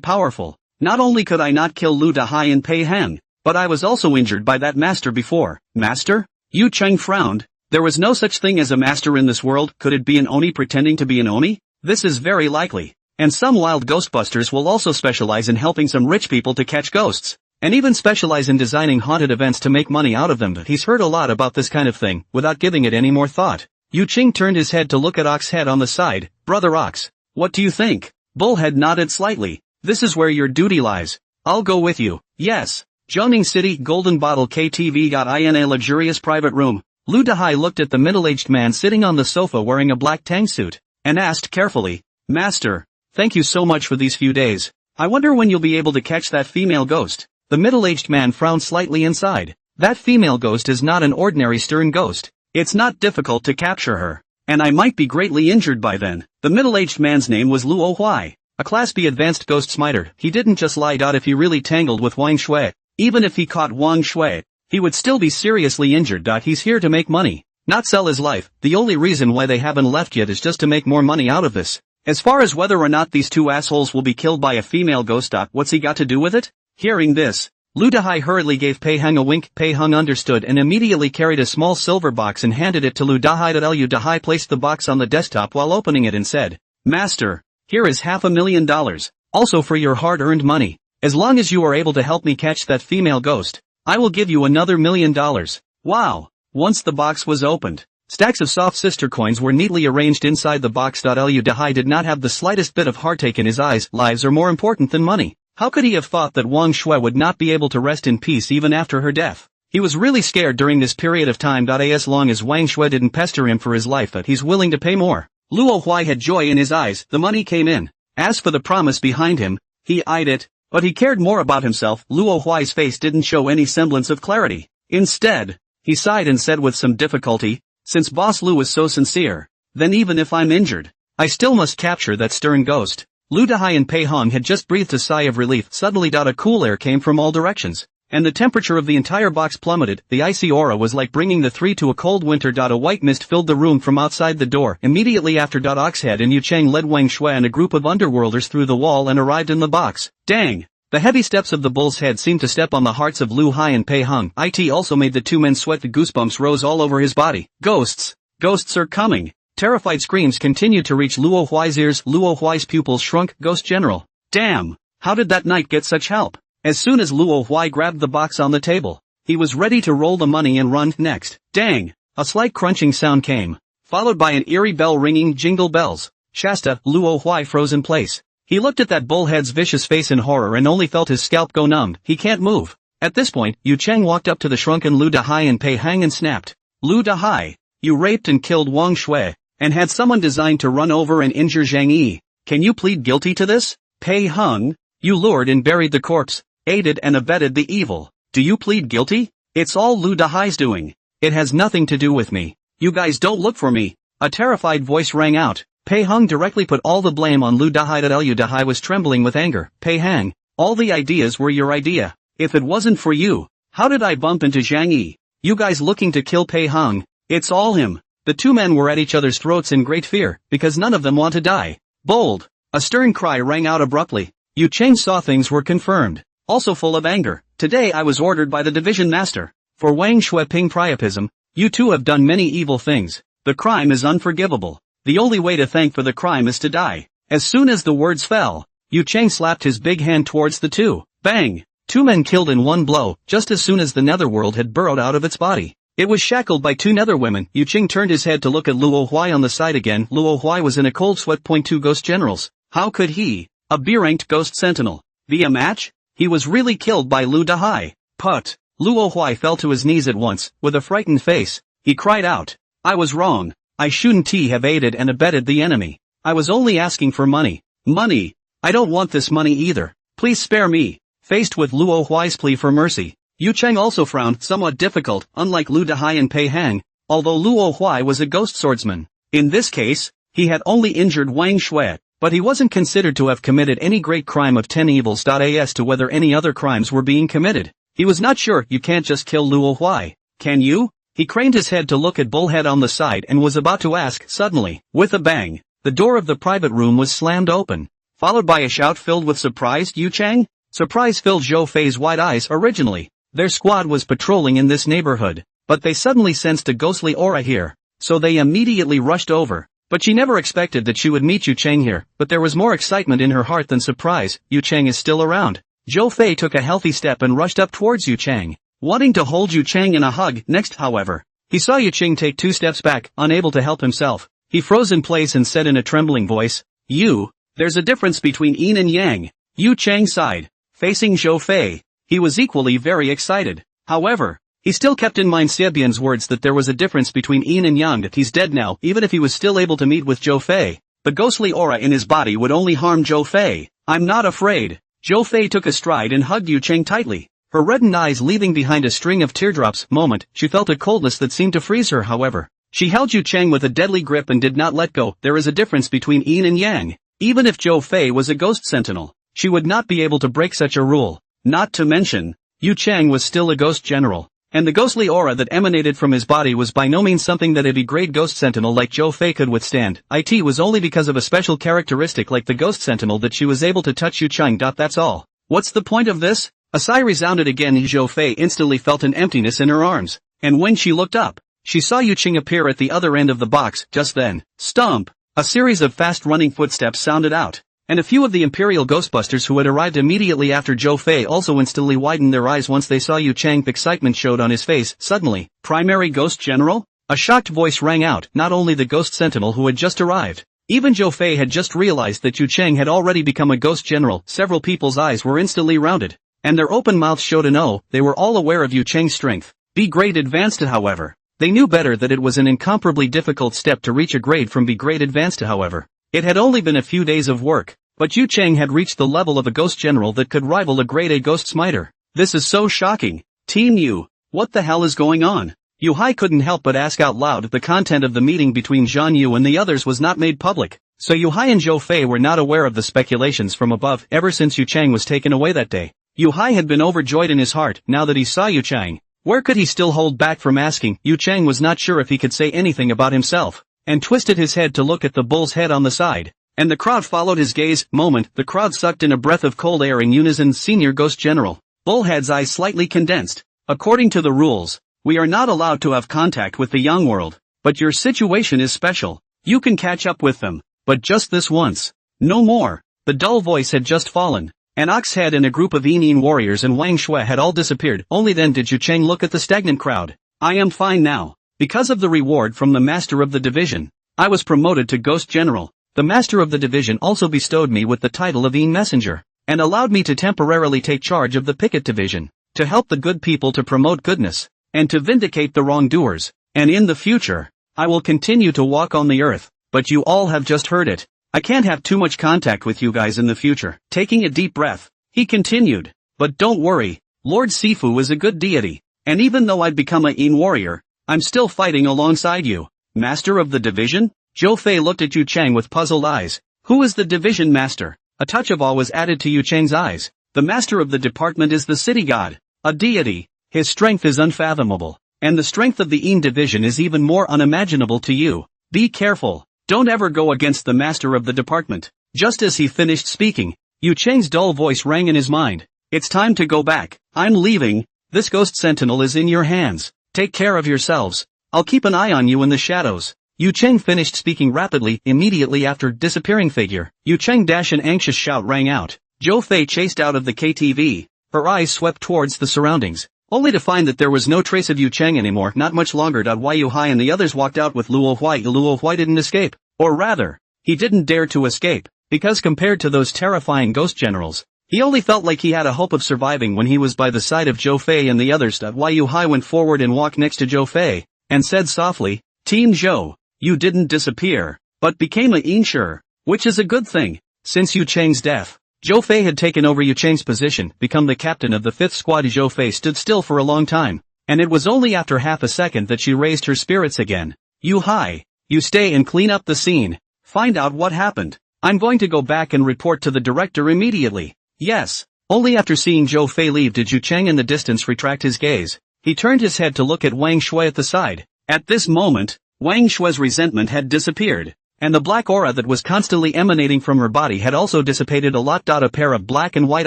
powerful. Not only could I not kill Lu Dahai and Pei Heng, but I was also injured by that master before." "Master?" Yu Chang frowned. There was no such thing as a master in this world. Could it be an Oni pretending to be an Oni? This is very likely. And some wild ghostbusters will also specialize in helping some rich people to catch ghosts, and even specialize in designing haunted events to make money out of them. He's heard a lot about this kind of thing, without giving it any more thought. Yu Ching turned his head to look at Oxhead on the side. "Brother Ox, what do you think?" Bullhead nodded slightly. "This is where your duty lies. I'll go with you." "Yes." Jiangning City, Golden Bottle KTV. In a luxurious private room, Lu Dahai looked at the middle-aged man sitting on the sofa wearing a black tang suit, and asked carefully, "Master, thank you so much for these few days. I wonder when you'll be able to catch that female ghost." The middle-aged man frowned slightly inside. "That female ghost is not an ordinary stern ghost. It's not difficult to capture her, and I might be greatly injured by then." The middle-aged man's name was Luo Huai, a Class B advanced ghost smiter. He didn't just lie. If he really tangled with Wang Shui, even if he caught Wang Shui, he would still be seriously injured. He's here to make money, not sell his life. The only reason why they haven't left yet is just to make more money out of this. As far as whether or not these two assholes will be killed by a female ghost, what's he got to do with it? Hearing this, Lu Dahai hurriedly gave Pei Heng a wink. Pei Heng understood and immediately carried a small silver box and handed it to Lu Dahai. Lu Dahai placed the box on the desktop while opening it and said, "Master, here is $500,000, also for your hard-earned money. As long as you are able to help me catch that female ghost, I will give you another $1,000,000. Wow. Once the box was opened, stacks of soft sister coins were neatly arranged inside the box. Lu Dahai did not have the slightest bit of heartache in his eyes. Lives are more important than money. How could he have thought that Wang Shui would not be able to rest in peace even after her death? He was really scared during this period of time. As long as Wang Shui didn't pester him for his life, but he's willing to pay more. Luo Huai had joy in his eyes. The money came in. As for the promise behind him, he eyed it, but he cared more about himself. Luo Huai's face didn't show any semblance of clarity. Instead, he sighed and said with some difficulty, since Boss Lu is so sincere, then even if I'm injured, I still must capture that stern ghost. Lu Dahai and Pei Hong had just breathed a sigh of relief. Suddenly, a cool air came from all directions, and the temperature of the entire box plummeted. The icy aura was like bringing the three to a cold winter. A white mist filled the room from outside the door. Immediately after, Oxhead and Yu Cheng led Wang Shui and a group of underworlders through the wall and arrived in the box. Dang! The heavy steps of the bull's head seemed to step on the hearts of Lu Hai and Pei Hong. It also made the two men sweat. The goosebumps rose all over his body. Ghosts! Ghosts are coming! Terrified screams continued to reach Luo Huai's ears. Luo Huai's pupils shrunk. Ghost General. Damn! How did that knight get such help? As soon as Luo Huai grabbed the box on the table, he was ready to roll the money and run. Next. Dang! A slight crunching sound came, followed by an eerie bell ringing. Jingle bells. Shasta. Luo Huai froze in place. He looked at that bullhead's vicious face in horror and only felt his scalp go numb. He can't move. At this point, Yu Cheng walked up to the shrunken Lu Dahai and Pei Hong and snapped. Lu Dahai, you raped and killed Wang Shui, and had someone designed to run over and injure Zhang Yi. Can you plead guilty to this? Pei Hong, you lured and buried the corpse, aided and abetted the evil. Do you plead guilty? It's all Lu Dahai's doing. It has nothing to do with me. You guys don't look for me. A terrified voice rang out. Pei Hong directly put all the blame on Lu Dahai. Lu Dahai was trembling with anger. Pei Hong, all the ideas were your idea. If it wasn't for you, how did I bump into Zhang Yi? You guys looking to kill Pei Hong? It's all him. The two men were at each other's throats in great fear, because none of them want to die. Bold! A stern cry rang out abruptly. Yu Cheng saw things were confirmed. Also full of anger. Today I was ordered by the division master. For Wang Shui Ping priapism, you two have done many evil things. The crime is unforgivable. The only way to thank for the crime is to die. As soon as the words fell, Yu Cheng slapped his big hand towards the two. Bang! Two men killed in one blow, just as soon as the Netherworld had burrowed out of its body. It was shackled by two nether women. Yu Cheng turned his head to look at Luo Huai on the side again. Luo Huai was in a cold sweat. Two ghost generals. How could he, a B-ranked ghost sentinel, be a match? He was really killed by Lu Dahai. Put. Luo Huai fell to his knees at once, with a frightened face. He cried out. I was wrong. I shouldn't have aided and abetted the enemy. I was only asking for money. Money? I don't want this money either. Please spare me. Faced with Luo Huai's plea for mercy, Yu Cheng also frowned, somewhat difficult. Unlike Lu Dahai and Pei Hong, although Luo Huai was a ghost swordsman, in this case, he had only injured Wang Shui, but he wasn't considered to have committed any great crime of 10 evils. As to whether any other crimes were being committed, he was not sure. You can't just kill Luo Huai, can you? He craned his head to look at Bullhead on the side and was about to ask. Suddenly, with a bang, the door of the private room was slammed open, followed by a shout filled with surprised Yu Cheng. Surprise filled Zhou Fei's wide eyes. Originally, their squad was patrolling in this neighborhood, but they suddenly sensed a ghostly aura here, so they immediately rushed over. But she never expected that she would meet Yu Cheng here, but there was more excitement in her heart than surprise. Yu Cheng is still around. Zhou Fei took a healthy step and rushed up towards Yu Cheng, wanting to hold Yu Cheng in a hug. Next, however, he saw Yu Cheng take 2 steps back, unable to help himself. He froze in place and said in a trembling voice, there's a difference between yin and yang. Yu Cheng sighed. Facing Zhou Fei, he was equally very excited. However, he still kept in mind Xiaobian's words that there was a difference between yin and yang. That he's dead now. Even if he was still able to meet with Zhou Fei, the ghostly aura in his body would only harm Zhou Fei. I'm not afraid. Zhou Fei took a stride and hugged Yu Cheng tightly, her reddened eyes leaving behind a string of teardrops. Moment, she felt a coldness that seemed to freeze her. However, she held Yu Cheng with a deadly grip and did not let go. There is a difference between yin and yang. Even if Zhou Fei was a ghost sentinel, she would not be able to break such a rule. Not to mention, Yu Cheng was still a ghost general, and the ghostly aura that emanated from his body was by no means something that a great ghost sentinel like Zhou Fei could withstand. It was only because of a special characteristic like the ghost sentinel that she was able to touch Yu Cheng. That's all. What's the point of this? A sigh resounded again. Zhou Fei instantly felt an emptiness in her arms, and when she looked up, she saw Yu Cheng appear at the other end of the box. Just then, stomp! A series of fast-running footsteps sounded out, and a few of the Imperial Ghostbusters who had arrived immediately after Zhou Fei also instantly widened their eyes once they saw Yu Cheng. Excitement showed on his face. Suddenly, Primary Ghost General? A shocked voice rang out. Not only the Ghost Sentinel who had just arrived, even Zhou Fei had just realized that Yu Cheng had already become a Ghost General. Several people's eyes were instantly rounded, and their open mouths showed an O. They were all aware of Yu Cheng's strength, B grade advanced however. They knew better that it was an incomparably difficult step to reach a grade from B grade advanced however. It had only been a few days of work, but Yu Chang had reached the level of a ghost general that could rival a grade A ghost smiter. This is so shocking. Team Yu, what the hell is going on? Yu Hai couldn't help but ask out loud. The content of the meeting between Zhang Yu and the others was not made public, so Yu Hai and Zhou Fei were not aware of the speculations from above ever since Yu Chang was taken away that day. Yu Hai had been overjoyed in his heart now that he saw Yu Chang. Where could he still hold back from asking? Yu Chang was not sure if he could say anything about himself, and twisted his head to look at the bull's head on the side, and the crowd followed his gaze. The crowd sucked in a breath of cold air in unison. Senior Ghost General. Bullhead's eyes slightly condensed. According to the rules, we are not allowed to have contact with the young world, but your situation is special. You can catch up with them, but just this once. No more. The dull voice had just fallen. An ox head and a group of Yin warriors and Wang Shui had all disappeared. Only then did Yu Chang look at the stagnant crowd. I am fine now. Because of the reward from the master of the division, I was promoted to Ghost General. The master of the division also bestowed me with the title of Yin Messenger, and allowed me to temporarily take charge of the picket division, to help the good people to promote goodness, and to vindicate the wrongdoers. And in the future, I will continue to walk on the earth. But you all have just heard it. I can't have too much contact with you guys in the future. Taking a deep breath, he continued. But don't worry, Lord Sifu is a good deity, and even though I'd become a Yin warrior, I'm still fighting alongside you. Master of the division? Zhou Fei looked at Yu Chang with puzzled eyes. Who is the division master? A touch of awe was added to Yu Chang's eyes. The master of the department is the city god, a deity. His strength is unfathomable, and the strength of the Yin division is even more unimaginable to you. Be careful. Don't ever go against the master of the department. Just as he finished speaking, Yu Chang's dull voice rang in his mind. It's time to go back. I'm leaving. This ghost sentinel is in your hands. Take care of yourselves. I'll keep an eye on you in the shadows. Yu Chang finished speaking rapidly. Immediately after disappearing figure, Yu Chang dash an anxious shout rang out. Zhou Fei chased out of the KTV. Her eyes swept towards the surroundings, only to find that there was no trace of Yu Chang anymore. Not much longer. Yu Hai and the others walked out with Luo Huai. Luo Huai didn't escape. Or rather, he didn't dare to escape, because compared to those terrifying ghost generals, he only felt like he had a hope of surviving when he was by the side of Zhou Fei and the others. Yu Hai went forward and walked next to Zhou Fei, and said softly, Team Zhou, you didn't disappear, but became a Yinsher, which is a good thing. Since Yu Chang's death, Zhou Fei had taken over Yu Chang's position, become the captain of the 5th squad. Zhou Fei stood still for a long time, and it was only after half a second that she raised her spirits again. Yu Hai, you stay and clean up the scene. Find out what happened. I'm going to go back and report to the director immediately. Yes. Only after seeing Zhou Fei leave did Yu Chang in the distance retract his gaze. He turned his head to look at Wang Shui at the side. At this moment, Wang Shui's resentment had disappeared, and the black aura that was constantly emanating from her body had also dissipated a lot. A pair of black and white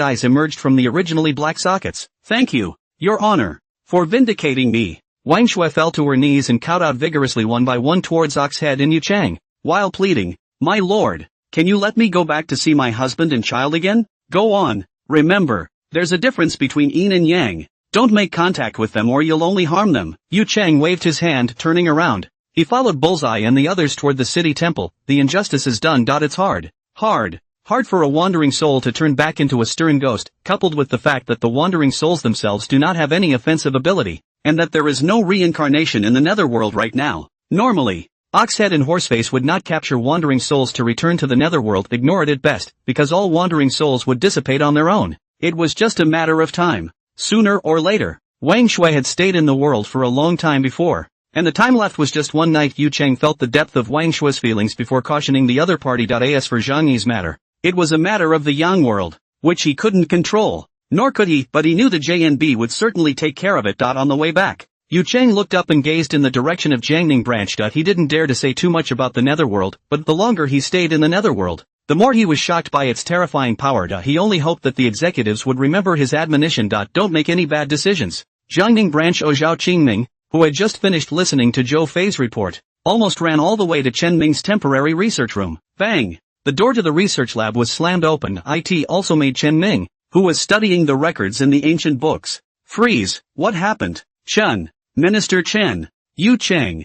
eyes emerged from the originally black sockets. Thank you, Your Honor, for vindicating me. Wang Shui fell to her knees and kowed out vigorously one by one towards Ox Head and Yu Chang, while pleading, My lord, can you let me go back to see my husband and child again? Go on. Remember, there's a difference between Yin and Yang. Don't make contact with them or you'll only harm them. Yu Chang waved his hand, turning around. He followed Bullseye and the others toward the city temple. The injustice is done. It's hard for a wandering soul to turn back into a stern ghost, coupled with the fact that the wandering souls themselves do not have any offensive ability, and that there is no reincarnation in the Netherworld right now. Normally, Oxhead and Horseface would not capture wandering souls to return to the Netherworld. Ignore it at best, because all wandering souls would dissipate on their own. It was just a matter of time. Sooner or later, Wang Shui had stayed in the world for a long time before, and the time left was just one night. Yu Chang felt the depth of Wang Shui's feelings before cautioning the other party. As for Zhang Yi's matter, it was a matter of the Yang world, which he couldn't control, nor could he, but he knew the JNB would certainly take care of it. On the way back, Yu Chang looked up and gazed in the direction of Jiangning branch. He didn't dare to say too much about the Netherworld, but the longer he stayed in the Netherworld, the more he was shocked by its terrifying power. He only hoped that the executives would remember his admonition. Don't make any bad decisions. Jiangning branch Zhao Qingming, who had just finished listening to Zhou Fei's report, almost ran all the way to Chen Ming's temporary research room. Bang! The door to the research lab was slammed open. It also made Chen Ming, who was studying the records in the ancient books, freeze. What happened? Chen. Minister Chen. Yu Chang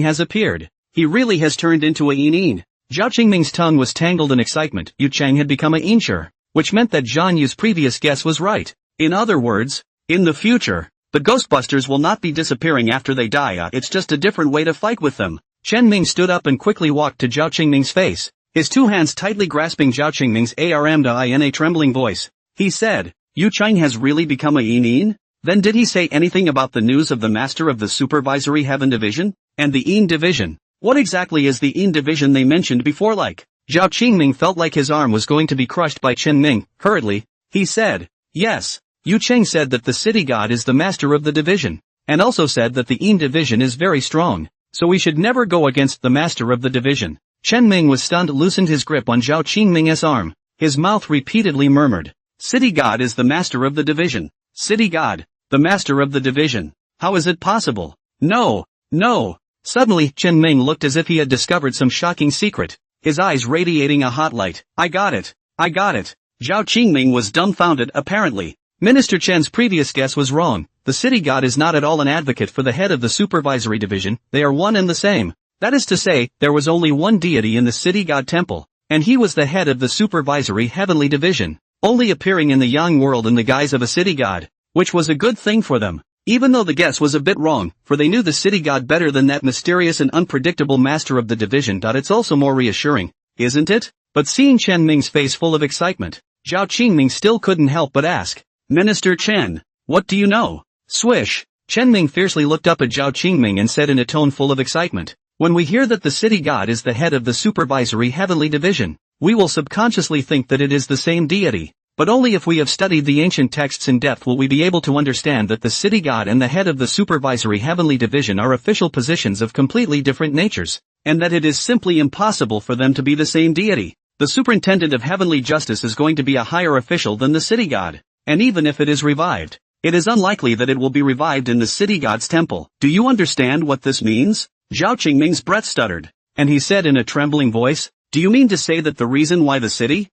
has appeared. He really has turned into a Yin. Zhao Qingming's tongue was tangled in excitement. Yu Chang had become a Yinsher, which meant that Zhang Yu's previous guess was right. In other words, in the future, but Ghostbusters will not be disappearing after they die. It's just a different way to fight with them. Chen Ming stood up and quickly walked to Zhao Qingming's face, his two hands tightly grasping Zhao Qingming's arm in a trembling voice. He said, Yu Chang has really become a Yin? Then did he say anything about the news of the Master of the Supervisory Heaven Division? And the Yin Division? What exactly is the Yin Division they mentioned before like? Zhao Qingming felt like his arm was going to be crushed by Chen Ming. Hurriedly, he said, yes. Yu Cheng said that the city god is the master of the division, and also said that the Yin division is very strong, so we should never go against the master of the division. Chen Ming was stunned, loosened his grip on Zhao Qingming's arm. His mouth repeatedly murmured, city god is the master of the division. City god, the master of the division. How is it possible? No, no. Suddenly, Chen Ming looked as if he had discovered some shocking secret, his eyes radiating a hot light. I got it. I got it. Zhao Qingming was dumbfounded apparently. Minister Chen's previous guess was wrong. The city god is not at all an advocate for the head of the supervisory division, they are one and the same. That is to say, there was only one deity in the city god temple, and he was the head of the supervisory heavenly division, only appearing in the young world in the guise of a city god, which was a good thing for them. Even though the guess was a bit wrong, for they knew the city god better than that mysterious and unpredictable master of the division. It's also more reassuring, isn't it? But seeing Chen Ming's face full of excitement, Zhao Qingming still couldn't help but ask, Minister Chen, what do you know? Swish! Chen Ming fiercely looked up at Zhao Qingming and said in a tone full of excitement, when we hear that the city god is the head of the supervisory heavenly division, we will subconsciously think that it is the same deity, but only if we have studied the ancient texts in depth will we be able to understand that the city god and the head of the supervisory heavenly division are official positions of completely different natures, and that it is simply impossible for them to be the same deity. The superintendent of heavenly justice is going to be a higher official than the city god. And even if it is revived, it is unlikely that it will be revived in the city god's temple. Do you understand what this means? Zhao Qingming's breath stuttered, and he said in a trembling voice, do you mean to say that the reason why the city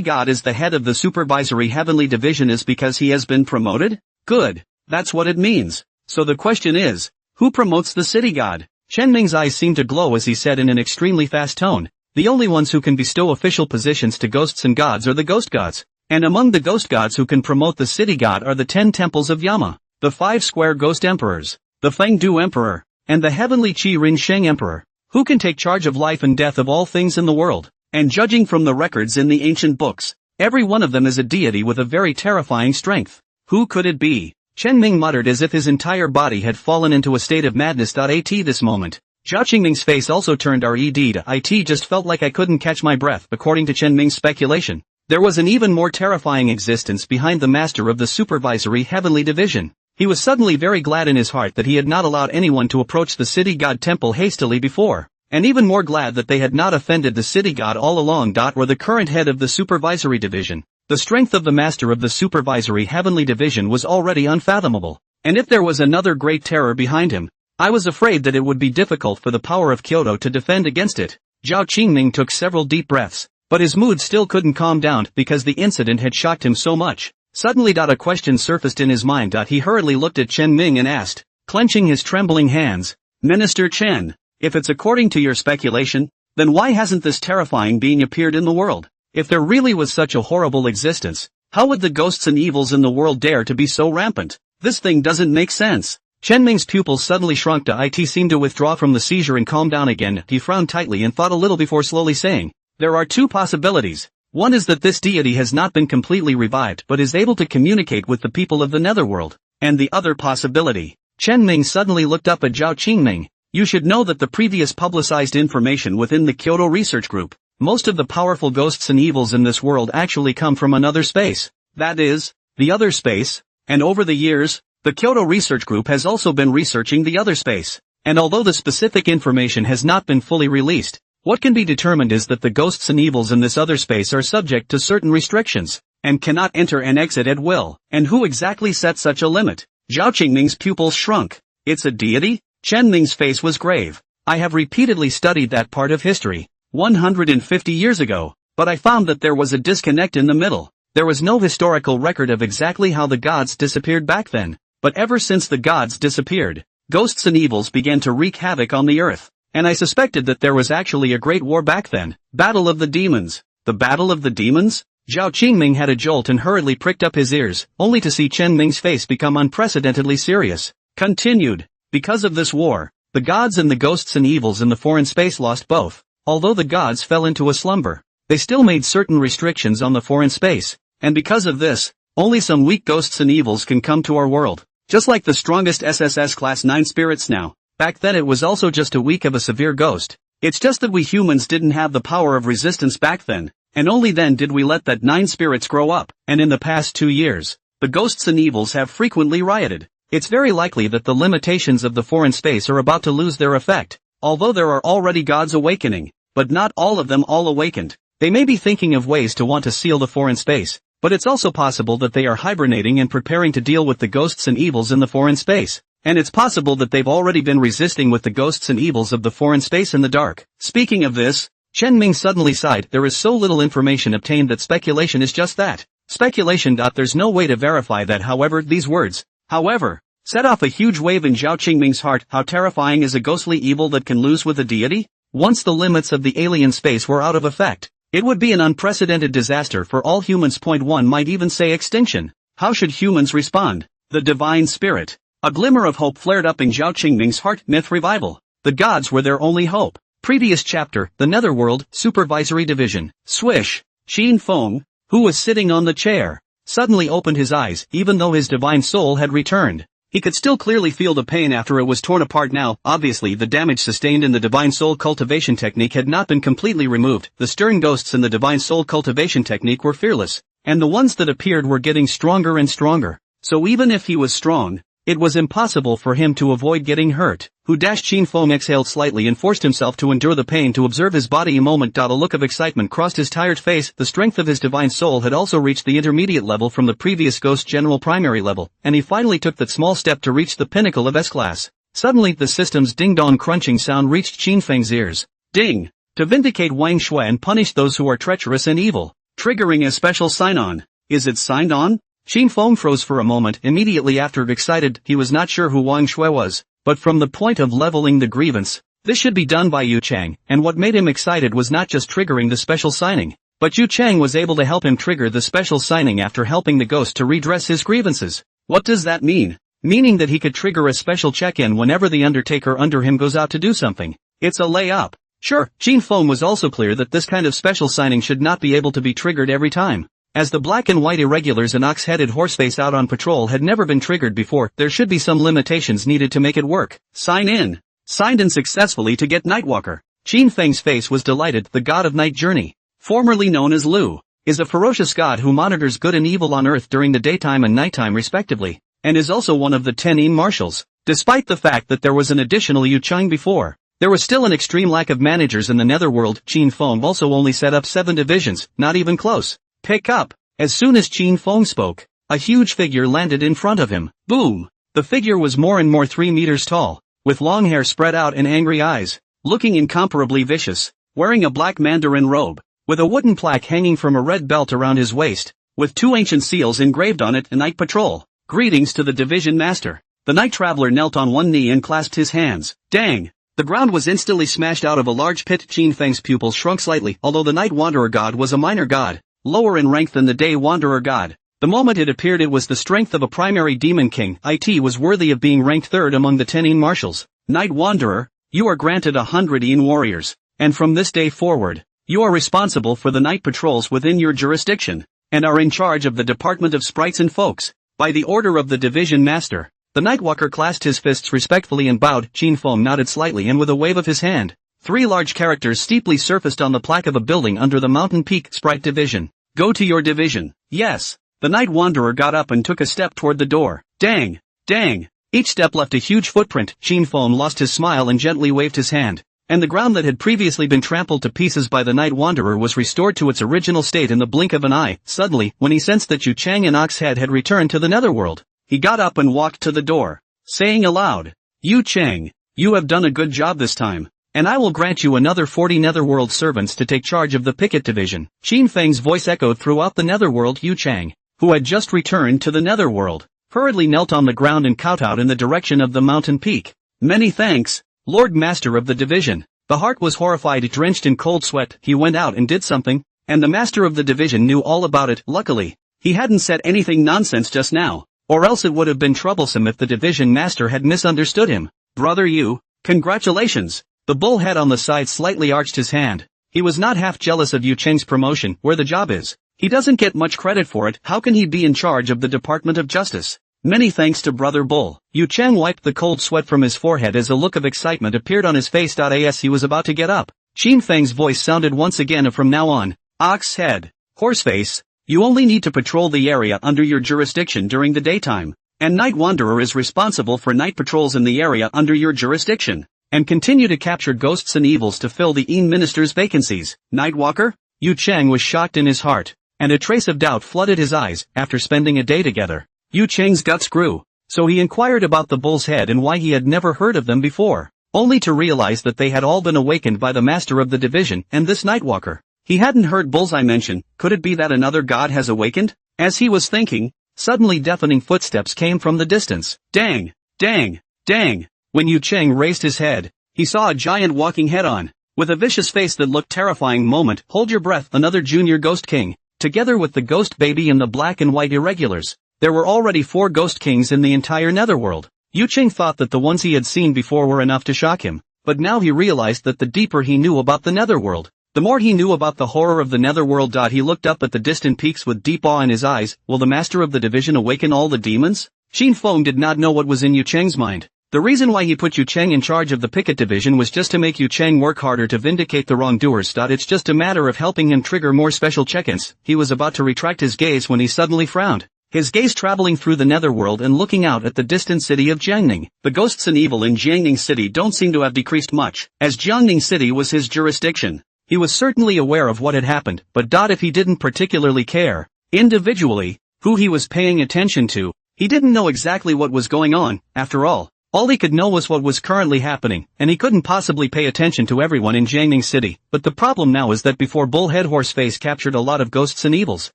god is the head of the supervisory heavenly division is because he has been promoted? Good, that's what it means. So the question is, who promotes the city god? Chen Ming's eyes seemed to glow as he said in an extremely fast tone, the only ones who can bestow official positions to ghosts and gods are the ghost gods. And among the ghost gods who can promote the city god are the 10 temples of Yama, the 5 square ghost emperors, the Feng Du emperor, and the heavenly Qi Rin Sheng emperor, who can take charge of life and death of all things in the world. And judging from the records in the ancient books, every one of them is a deity with a very terrifying strength. Who could it be? Chen Ming muttered as if his entire body had fallen into a state of madness. At this moment, Zhao Qingming's face also turned red. It just felt like I couldn't catch my breath. According to Chen Ming's speculation, there was an even more terrifying existence behind the master of the supervisory heavenly division. He was suddenly very glad in his heart that he had not allowed anyone to approach the city god temple hastily before, and even more glad that they had not offended the city god all along. Were the current head of the supervisory division, the strength of the master of the supervisory heavenly division was already unfathomable, and if there was another great terror behind him, I was afraid that it would be difficult for the power of Kyoto to defend against it. Zhao Qingming took several deep breaths. But his mood still couldn't calm down because the incident had shocked him so much. Suddenly, a question surfaced in his mind. He hurriedly looked at Chen Ming and asked, clenching his trembling hands, Minister Chen, if it's according to your speculation, then why hasn't this terrifying being appeared in the world? If there really was such a horrible existence, how would the ghosts and evils in the world dare to be so rampant? This thing doesn't make sense. Chen Ming's pupils suddenly shrunk. It seemed to withdraw from the seizure and calm down again. He frowned tightly and thought a little before slowly saying, there are 2 possibilities. One is that this deity has not been completely revived but is able to communicate with the people of the Netherworld. And the other possibility. Chen Ming suddenly looked up at Zhao Qingming. You should know that the previous publicized information within the Kyoto Research Group, most of the powerful ghosts and evils in this world actually come from another space. That is, the other space. And over the years, the Kyoto Research Group has also been researching the other space. And although the specific information has not been fully released, what can be determined is that the ghosts and evils in this other space are subject to certain restrictions, and cannot enter and exit at will. And who exactly set such a limit? Zhao Qingming's pupils shrunk. It's a deity? Chen Ming's face was grave. I have repeatedly studied that part of history, 150 years ago, but I found that there was a disconnect in the middle. There was no historical record of exactly how the gods disappeared back then, but ever since the gods disappeared, ghosts and evils began to wreak havoc on the earth. And I suspected that there was actually a great war back then. Battle of the Demons. The Battle of the Demons? Zhao Qingming had a jolt and hurriedly pricked up his ears, only to see Chen Ming's face become unprecedentedly serious. Continued. Because of this war, the gods and the ghosts and evils in the foreign space lost both. Although the gods fell into a slumber, they still made certain restrictions on the foreign space, and because of this, only some weak ghosts and evils can come to our world. Just like the strongest SSS Class 9 spirits now, back then it was also just a weak of a severe ghost. It's just that we humans didn't have the power of resistance back then, and only then did we let that 9 spirits grow up, and in the past 2 years, the ghosts and evils have frequently rioted. It's very likely that the limitations of the foreign space are about to lose their effect, although there are already gods awakening, but not all of them all awakened. They may be thinking of ways to want to seal the foreign space, but it's also possible that they are hibernating and preparing to deal with the ghosts and evils in the foreign space. And it's possible that they've already been resisting with the ghosts and evils of the foreign space in the dark. Speaking of this, Chen Ming suddenly sighed. There is so little information obtained that speculation is just that. Speculation. There's no way to verify that. However, these words, however, set off a huge wave in Zhao Qingming's heart. How terrifying is a ghostly evil that can lose with a deity? Once the limits of the alien space were out of effect, it would be an unprecedented disaster for all humans. One might even say extinction. How should humans respond? The divine spirit. A glimmer of hope flared up in Zhao Qingming's heart. Myth revival. The gods were their only hope. Previous chapter, the Netherworld, Supervisory Division. Swish. Qin Feng, who was sitting on the chair, suddenly opened his eyes. Even though his divine soul had returned, he could still clearly feel the pain after it was torn apart now. Obviously the damage sustained in the divine soul cultivation technique had not been completely removed. The stern ghosts in the divine soul cultivation technique were fearless, and the ones that appeared were getting stronger and stronger. So even if he was strong, it was impossible for him to avoid getting hurt. Qin Feng exhaled slightly and forced himself to endure the pain to observe his body a moment. A look of excitement crossed his tired face. The strength of his divine soul had also reached the intermediate level from the previous ghost general primary level, and he finally took that small step to reach the pinnacle of S-class. Suddenly the system's ding-dong crunching sound reached Qin Feng's ears. Ding! To vindicate Wang Shui and punish those who are treacherous and evil. Triggering a special sign-on. Is it signed on? Qin Feng froze for a moment. Immediately after, excited, he was not sure who Wang Shui was, but from the point of leveling the grievance, this should be done by Yu Chang, and what made him excited was not just triggering the special signing, but Yu Chang was able to help him trigger the special signing after helping the ghost to redress his grievances. What does that mean? Meaning that he could trigger a special check-in whenever the Undertaker under him goes out to do something. It's a layup. Sure, Qin Feng was also clear that this kind of special signing should not be able to be triggered every time. As the black and white irregulars and ox-headed horseface out on patrol had never been triggered before, there should be some limitations needed to make it work. Sign in. Signed in successfully to get Nightwalker. Qin Feng's face was delighted. The god of night journey, formerly known as Lu, is a ferocious god who monitors good and evil on Earth during the daytime and nighttime respectively, and is also one of the 10 marshals. Despite the fact that there was an additional Yu Chang before, there was still an extreme lack of managers in the Netherworld. Qin Feng also only set up 7 divisions, not even close. Pick up. As soon as Qin Feng spoke, a huge figure landed in front of him. Boom! The figure was more and more 3 meters tall, with long hair spread out and angry eyes, looking incomparably vicious, wearing a black mandarin robe, with a wooden plaque hanging from a red belt around his waist, with 2 ancient seals engraved on it. Night Patrol. Greetings to the division master. The night traveler knelt on one knee and clasped his hands. Dang! The ground was instantly smashed out of a large pit. Qin Feng's pupils shrunk slightly. Although the night wanderer god was a minor god, lower in rank than the day wanderer god, the moment it appeared it was the strength of a primary demon king. It was worthy of being ranked 3rd among the 10 marshals. Night wanderer, you are granted 100 warriors, and from this day forward, you are responsible for the night patrols within your jurisdiction, and are in charge of the department of sprites and folks. By the order of the division master, the Nightwalker clasped his fists respectfully and bowed. Qin Feng nodded slightly, and with a wave of his hand, 3 large characters steeply surfaced on the plaque of a building under the mountain peak. Sprite division. Go to your division. Yes. The night wanderer got up and took a step toward the door. Dang! Dang! Each step left a huge footprint. Qin Feng lost his smile and gently waved his hand, and the ground that had previously been trampled to pieces by the night wanderer was restored to its original state in the blink of an eye. Suddenly, when he sensed that Yu Chang and Oxhead had returned to the Netherworld, he got up and walked to the door, saying aloud, Yu Chang, you have done a good job this time, and I will grant you another 40 Netherworld servants to take charge of the picket division. Qin Feng's voice echoed throughout the Netherworld. Yu Chang, who had just returned to the Netherworld, hurriedly knelt on the ground and kowtowed in the direction of the mountain peak. Many thanks, Lord Master of the division. The heart was horrified, drenched in cold sweat. He went out and did something, and the master of the division knew all about it. Luckily, he hadn't said anything nonsense just now, or else it would have been troublesome if the division master had misunderstood him. Brother Yu, congratulations. The bullhead on the side slightly arched his hand. He was not half jealous of Yu Cheng's promotion, where the job is. He doesn't get much credit for it. How can he be in charge of the Department of Justice? Many thanks to Brother Bull. Yu Cheng wiped the cold sweat from his forehead as a look of excitement appeared on his face. As he was about to get up, Qin Feng's voice sounded once again. From now on, Ox Head, Horseface, you only need to patrol the area under your jurisdiction during the daytime, and Night Wanderer is responsible for night patrols in the area under your jurisdiction, and continue to capture ghosts and evils to fill the Yin Minister's vacancies. Nightwalker? Yu Cheng was shocked in his heart, and a trace of doubt flooded his eyes. After spending a day together, Yu Cheng's guts grew, so he inquired about the Bull's Head and why he had never heard of them before, only to realize that they had all been awakened by the master of the division and this Nightwalker. He hadn't heard Bullseye mention. Could it be that another god has awakened? As he was thinking, suddenly deafening footsteps came from the distance. Dang! Dang! Dang! When Yu Cheng raised his head, he saw a giant walking head-on, with a vicious face that looked terrifying. Moment, hold your breath. Another junior Ghost King, together with the Ghost Baby and the black and white irregulars. There were already 4 Ghost Kings in the entire Netherworld. Yu Cheng thought that the ones he had seen before were enough to shock him, but now he realized that the deeper he knew about the Netherworld, the more he knew about the horror of the Netherworld. He looked up at the distant peaks with deep awe in his eyes. Will the master of the division awaken all the demons? Qin Feng did not know what was in Yu Cheng's mind. The reason why he put Yu Cheng in charge of the picket division was just to make Yu Cheng work harder to vindicate the wrongdoers. It's just a matter of helping him trigger more special check-ins. He was about to retract his gaze when he suddenly frowned, his gaze traveling through the Netherworld and looking out at the distant city of Jiangning. The ghosts and evil in Jiangning City don't seem to have decreased much, as Jiangning City was his jurisdiction. He was certainly aware of what had happened, but if he didn't particularly care, individually, who he was paying attention to, he didn't know exactly what was going on. After all he could know was what was currently happening, and he couldn't possibly pay attention to everyone in Jiangning City. But the problem now is that before Bullhead Horseface captured a lot of ghosts and evils,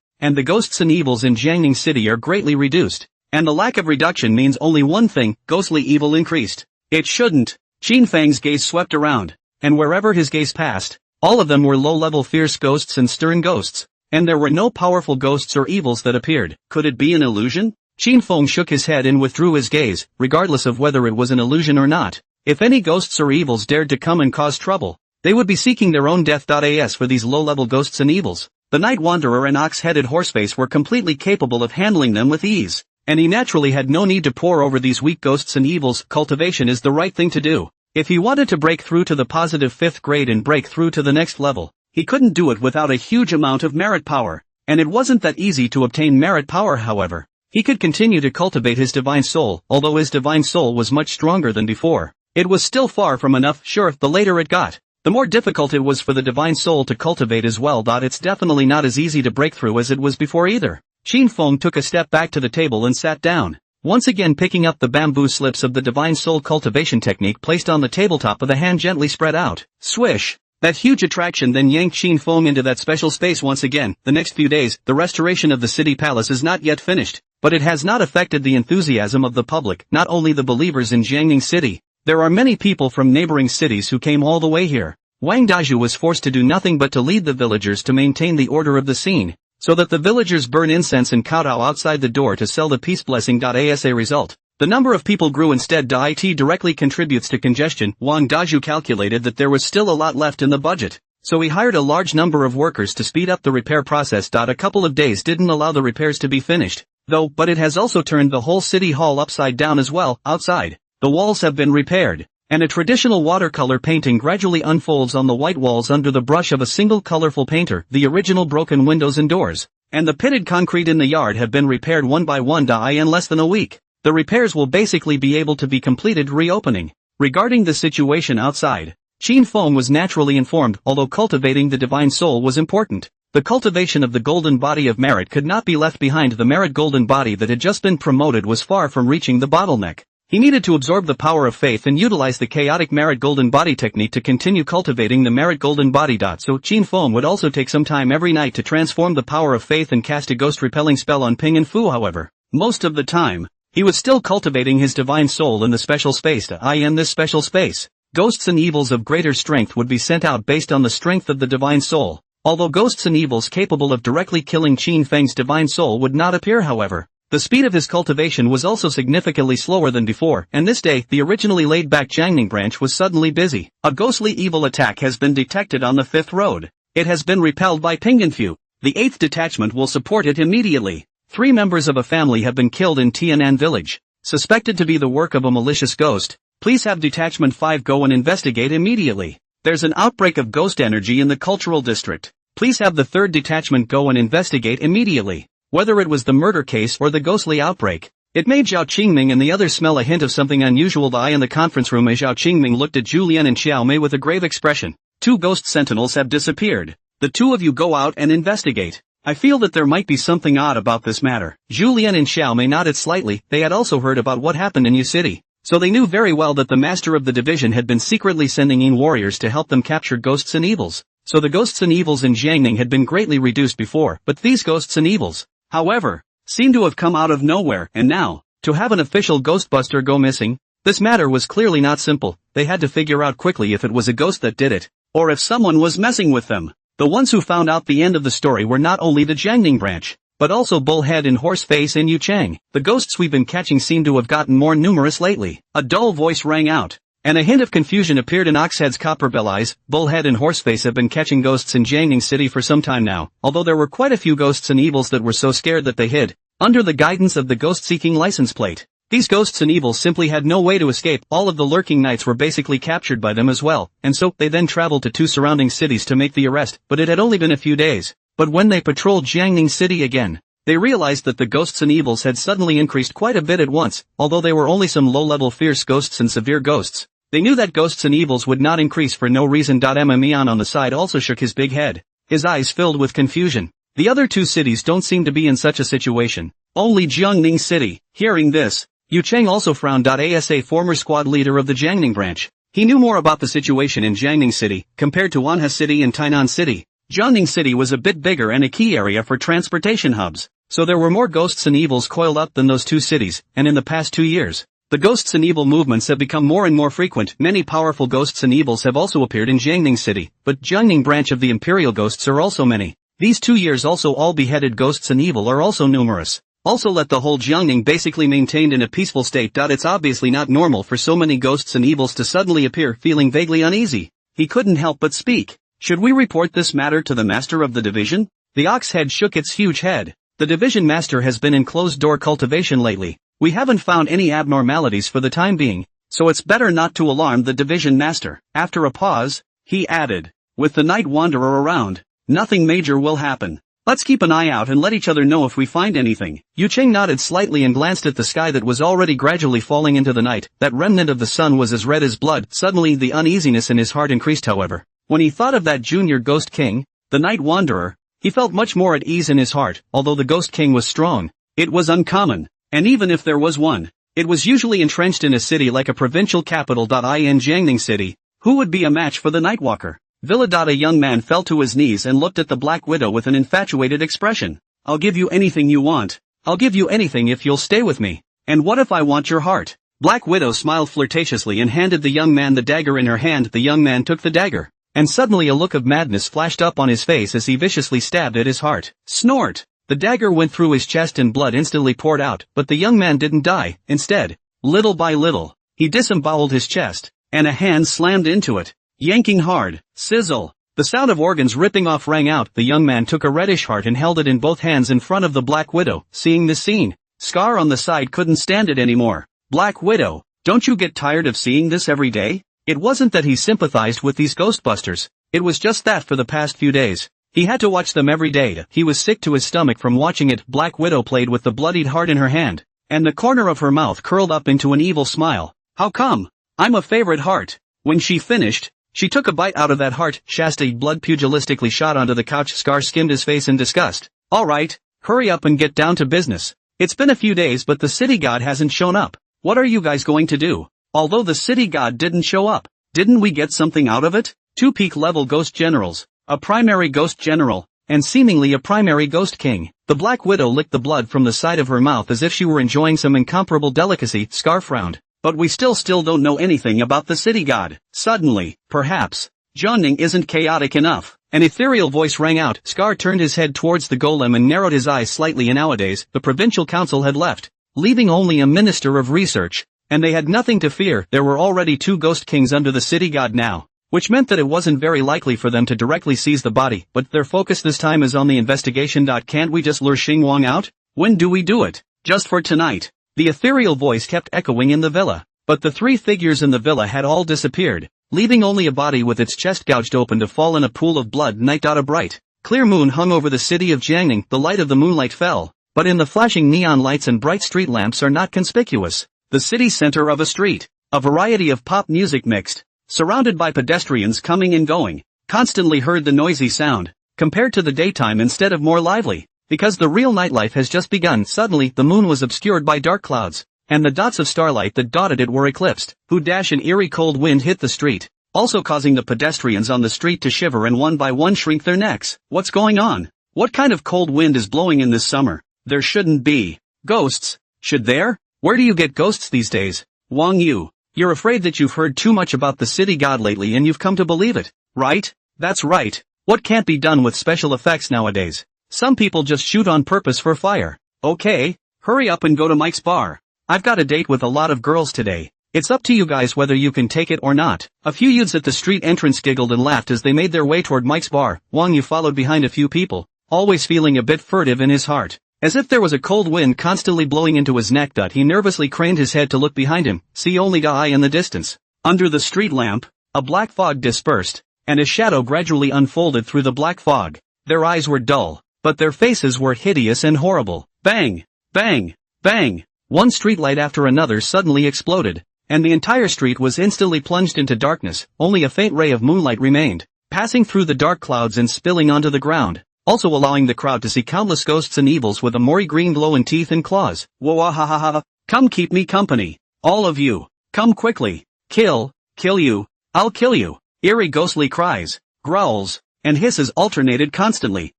and the ghosts and evils in Jiangning City are greatly reduced, and the lack of reduction means only one thing: ghostly evil increased. It shouldn't. Qin Feng's gaze swept around, and wherever his gaze passed, all of them were low-level fierce ghosts and stern ghosts, and there were no powerful ghosts or evils that appeared. Could it be an illusion? Qin Feng shook his head and withdrew his gaze, regardless of whether it was an illusion or not. If any ghosts or evils dared to come and cause trouble, they would be seeking their own death. As for these low-level ghosts and evils, the Night Wanderer and Ox-Headed Horseface were completely capable of handling them with ease, and he naturally had no need to pore over these weak ghosts and evils. Cultivation is the right thing to do. If he wanted to break through to the positive 5th grade and break through to the next level, he couldn't do it without a huge amount of merit power, and it wasn't that easy to obtain merit power. However, he could continue to cultivate his divine soul. Although his divine soul was much stronger than before, it was still far from enough. Sure, the later it got, the more difficult it was for the divine soul to cultivate as well. It's definitely not as easy to break through as it was before either. Qin Feng took a step back to the table and sat down, once again picking up the bamboo slips of the divine soul cultivation technique placed on the tabletop with a hand gently spread out. Swish! That huge attraction then yanked Qin Feng into that special space once again. The next few days, the restoration of the city palace is not yet finished, but it has not affected the enthusiasm of the public, not only the believers in Jiangning City. There are many people from neighboring cities who came all the way here. Wang Daju was forced to do nothing but to lead the villagers to maintain the order of the scene, so that the villagers burn incense and kowtow outside the door to sell the peace blessing. As a result, the number of people grew instead. It directly contributes to congestion. Wang Daju calculated that there was still a lot left in the budget, so he hired a large number of workers to speed up the repair process. A couple of days didn't allow the repairs to be finished, though, but it has also turned the whole city hall upside down as well. Outside, the walls have been repaired, and a traditional watercolor painting gradually unfolds on the white walls under the brush of a single colorful painter. The original broken windows and doors, and the pitted concrete in the yard have been repaired one by one. In less than a week, the repairs will basically be able to be completed. Reopening. Regarding the situation outside, Qin Feng was naturally informed. Although cultivating the divine soul was important, the cultivation of the golden body of merit could not be left behind. The merit golden body that had just been promoted was far from reaching the bottleneck. He needed to absorb the power of faith and utilize the chaotic merit golden body technique to continue cultivating the merit golden body. So Qin Feng would also take some time every night to transform the power of faith and cast a ghost repelling spell on Ping and Fu. However, most of the time, he was still cultivating his divine soul in the special space. In this special space, ghosts and evils of greater strength would be sent out based on the strength of the divine soul. Although ghosts and evils capable of directly killing Qin Feng's divine soul would not appear, however, the speed of his cultivation was also significantly slower than before, and this day the originally laid-back Jiangning branch was suddenly busy. A ghostly evil attack has been detected on the 5th road. It has been repelled by Pinganfu. The 8th detachment will support it immediately. 3 members of a family have been killed in Tianan village. Suspected to be the work of a malicious ghost. Please have Detachment 5 go and investigate immediately. There's an outbreak of ghost energy in the cultural district. Please have the 3rd detachment go and investigate immediately. Whether it was the murder case or the ghostly outbreak, it made Zhao Qingming and the others smell a hint of something unusual. The eye in the conference room as Zhao Qingming looked at Julian and Xiao Mei with a grave expression. 2 ghost sentinels have disappeared. The 2 of you go out and investigate. I feel that there might be something odd about this matter. Julian and Xiao Mei nodded slightly. They had also heard about what happened in Yu City. So they knew very well that the master of the division had been secretly sending in warriors to help them capture ghosts and evils. So the ghosts and evils in Jiangning had been greatly reduced before, but these ghosts and evils, however, seem to have come out of nowhere, and now, to have an official ghostbuster go missing, this matter was clearly not simple. They had to figure out quickly if it was a ghost that did it, or if someone was messing with them. The ones who found out the end of the story were not only the Jiangning branch, but also Bullhead and Horseface and Yu Chang. The ghosts we've been catching seem to have gotten more numerous lately. A dull voice rang out, and a hint of confusion appeared in Oxhead's copper-bell eyes. Bullhead and Horseface have been catching ghosts in Jiangning City for some time now, although there were quite a few ghosts and evils that were so scared that they hid under the guidance of the ghost-seeking license plate. These ghosts and evils simply had no way to escape. All of the lurking knights were basically captured by them as well, and so they then traveled to 2 surrounding cities to make the arrest, but it had only been a few days. But when they patrolled Jiangning City again, they realized that the ghosts and evils had suddenly increased quite a bit at once. Although they were only some low-level fierce ghosts and severe ghosts, they knew that ghosts and evils would not increase for no reason. Mian on the side also shook his big head, his eyes filled with confusion. The other 2 cities don't seem to be in such a situation. Only Jiangning City. Hearing this, Yu Cheng also frowned. Asa, former squad leader of the Jiangning branch. He knew more about the situation in Jiangning City compared to Wanhe City and Tainan City. Jiangning City was a bit bigger and a key area for transportation hubs, so there were more ghosts and evils coiled up than those 2 cities, and in the past 2 years, the ghosts and evil movements have become more and more frequent. Many powerful ghosts and evils have also appeared in Jiangning City, but Jiangning branch of the Imperial Ghosts are also many. These 2 years also all beheaded ghosts and evil are also numerous. Also let the whole Jiangning basically maintained in a peaceful state. It's obviously not normal for so many ghosts and evils to suddenly appear. Feeling vaguely uneasy, he couldn't help but speak. Should we report this matter to the master of the division? The ox head shook its huge head. The division master has been in closed-door cultivation lately. We haven't found any abnormalities for the time being, so it's better not to alarm the division master. After a pause, he added, with the night wanderer around, nothing major will happen. Let's keep an eye out and let each other know if we find anything. Yu Cheng nodded slightly and glanced at the sky that was already gradually falling into the night. That remnant of the sun was as red as blood. Suddenly the uneasiness in his heart increased, however. When he thought of that junior ghost king, the night wanderer, he felt much more at ease in his heart. Although the ghost king was strong, it was uncommon, and even if there was one, it was usually entrenched in a city like a provincial capital. In Jiangning City, who would be a match for the Nightwalker? Villa. A young man fell to his knees and looked at the Black Widow with an infatuated expression. I'll give you anything you want. I'll give you anything if you'll stay with me. And what if I want your heart? Black Widow smiled flirtatiously and handed the young man the dagger in her hand. The young man took the dagger, and suddenly a look of madness flashed up on his face as he viciously stabbed at his heart. Snort! The dagger went through his chest and blood instantly poured out, but the young man didn't die. Instead, little by little, he disemboweled his chest, and a hand slammed into it, yanking hard. Sizzle! The sound of organs ripping off rang out. The young man took a reddish heart and held it in both hands in front of the Black Widow. Seeing this scene, Scar on the side couldn't stand it anymore. Black Widow, don't you get tired of seeing this every day? It wasn't that he sympathized with these Ghostbusters, it was just that for the past few days, he had to watch them every day. He was sick to his stomach from watching it. Black Widow played with the bloodied heart in her hand, and the corner of her mouth curled up into an evil smile. How come? I'm a favorite heart. When she finished, she took a bite out of that heart. Shasta blood pugilistically shot onto the couch. Scar skimmed his face in disgust. Alright, hurry up and get down to business. It's been a few days but the city god hasn't shown up. What are you guys going to do? Although the city god didn't show up, didn't we get something out of it? 2 peak level ghost generals, a primary ghost general, and seemingly a primary ghost king. The Black Widow licked the blood from the side of her mouth as if she were enjoying some incomparable delicacy. Scar frowned. But we still don't know anything about the city god. Suddenly, perhaps, Jiangning isn't chaotic enough. An ethereal voice rang out. Scar turned his head towards the golem and narrowed his eyes slightly. Nowadays, the provincial council had left, leaving only a minister of research. And they had nothing to fear. There were already 2 ghost kings under the city god now, which meant that it wasn't very likely for them to directly seize the body, but their focus this time is on the investigation. Can't we just lure Xingwang out? When do we do it? Just for tonight. The ethereal voice kept echoing in the villa, but the 3 figures in the villa had all disappeared, leaving only a body with its chest gouged open to fall in a pool of blood. Night. A bright, clear moon hung over the city of Jiangning. The light of the moonlight fell, but in the flashing neon lights and bright street lamps are not conspicuous. The city center of a street, a variety of pop music mixed, surrounded by pedestrians coming and going, constantly heard the noisy sound, compared to the daytime instead of more lively, because the real nightlife has just begun. Suddenly, the moon was obscured by dark clouds, and the dots of starlight that dotted it were eclipsed. An eerie cold wind hit the street, also causing the pedestrians on the street to shiver and one by one shrink their necks. What's going on? What kind of cold wind is blowing in this summer? There shouldn't be ghosts, should there? Where do you get ghosts these days? Wang Yu, you're afraid that you've heard too much about the city god lately and you've come to believe it, right? That's right. What can't be done with special effects nowadays? Some people just shoot on purpose for fire. Okay, hurry up and go to Mike's bar. I've got a date with a lot of girls today. It's up to you guys whether you can take it or not. A few youths at the street entrance giggled and laughed as they made their way toward Mike's bar. Wang Yu followed behind a few people, always feeling a bit furtive in his heart. As if there was a cold wind constantly blowing into his neck. He nervously craned his head to look behind him, see only the eye in the distance. Under the street lamp, a black fog dispersed, and a shadow gradually unfolded through the black fog. Their eyes were dull, but their faces were hideous and horrible. Bang! Bang! Bang! One streetlight after another suddenly exploded, and the entire street was instantly plunged into darkness. Only a faint ray of moonlight remained, passing through the dark clouds and spilling onto the ground, also allowing the crowd to see countless ghosts and evils with a maury green glow in teeth and claws. Whoa-ha-ha-ha, come keep me company. All of you, come quickly. Kill you, I'll kill you. Eerie ghostly cries, growls, and hisses alternated constantly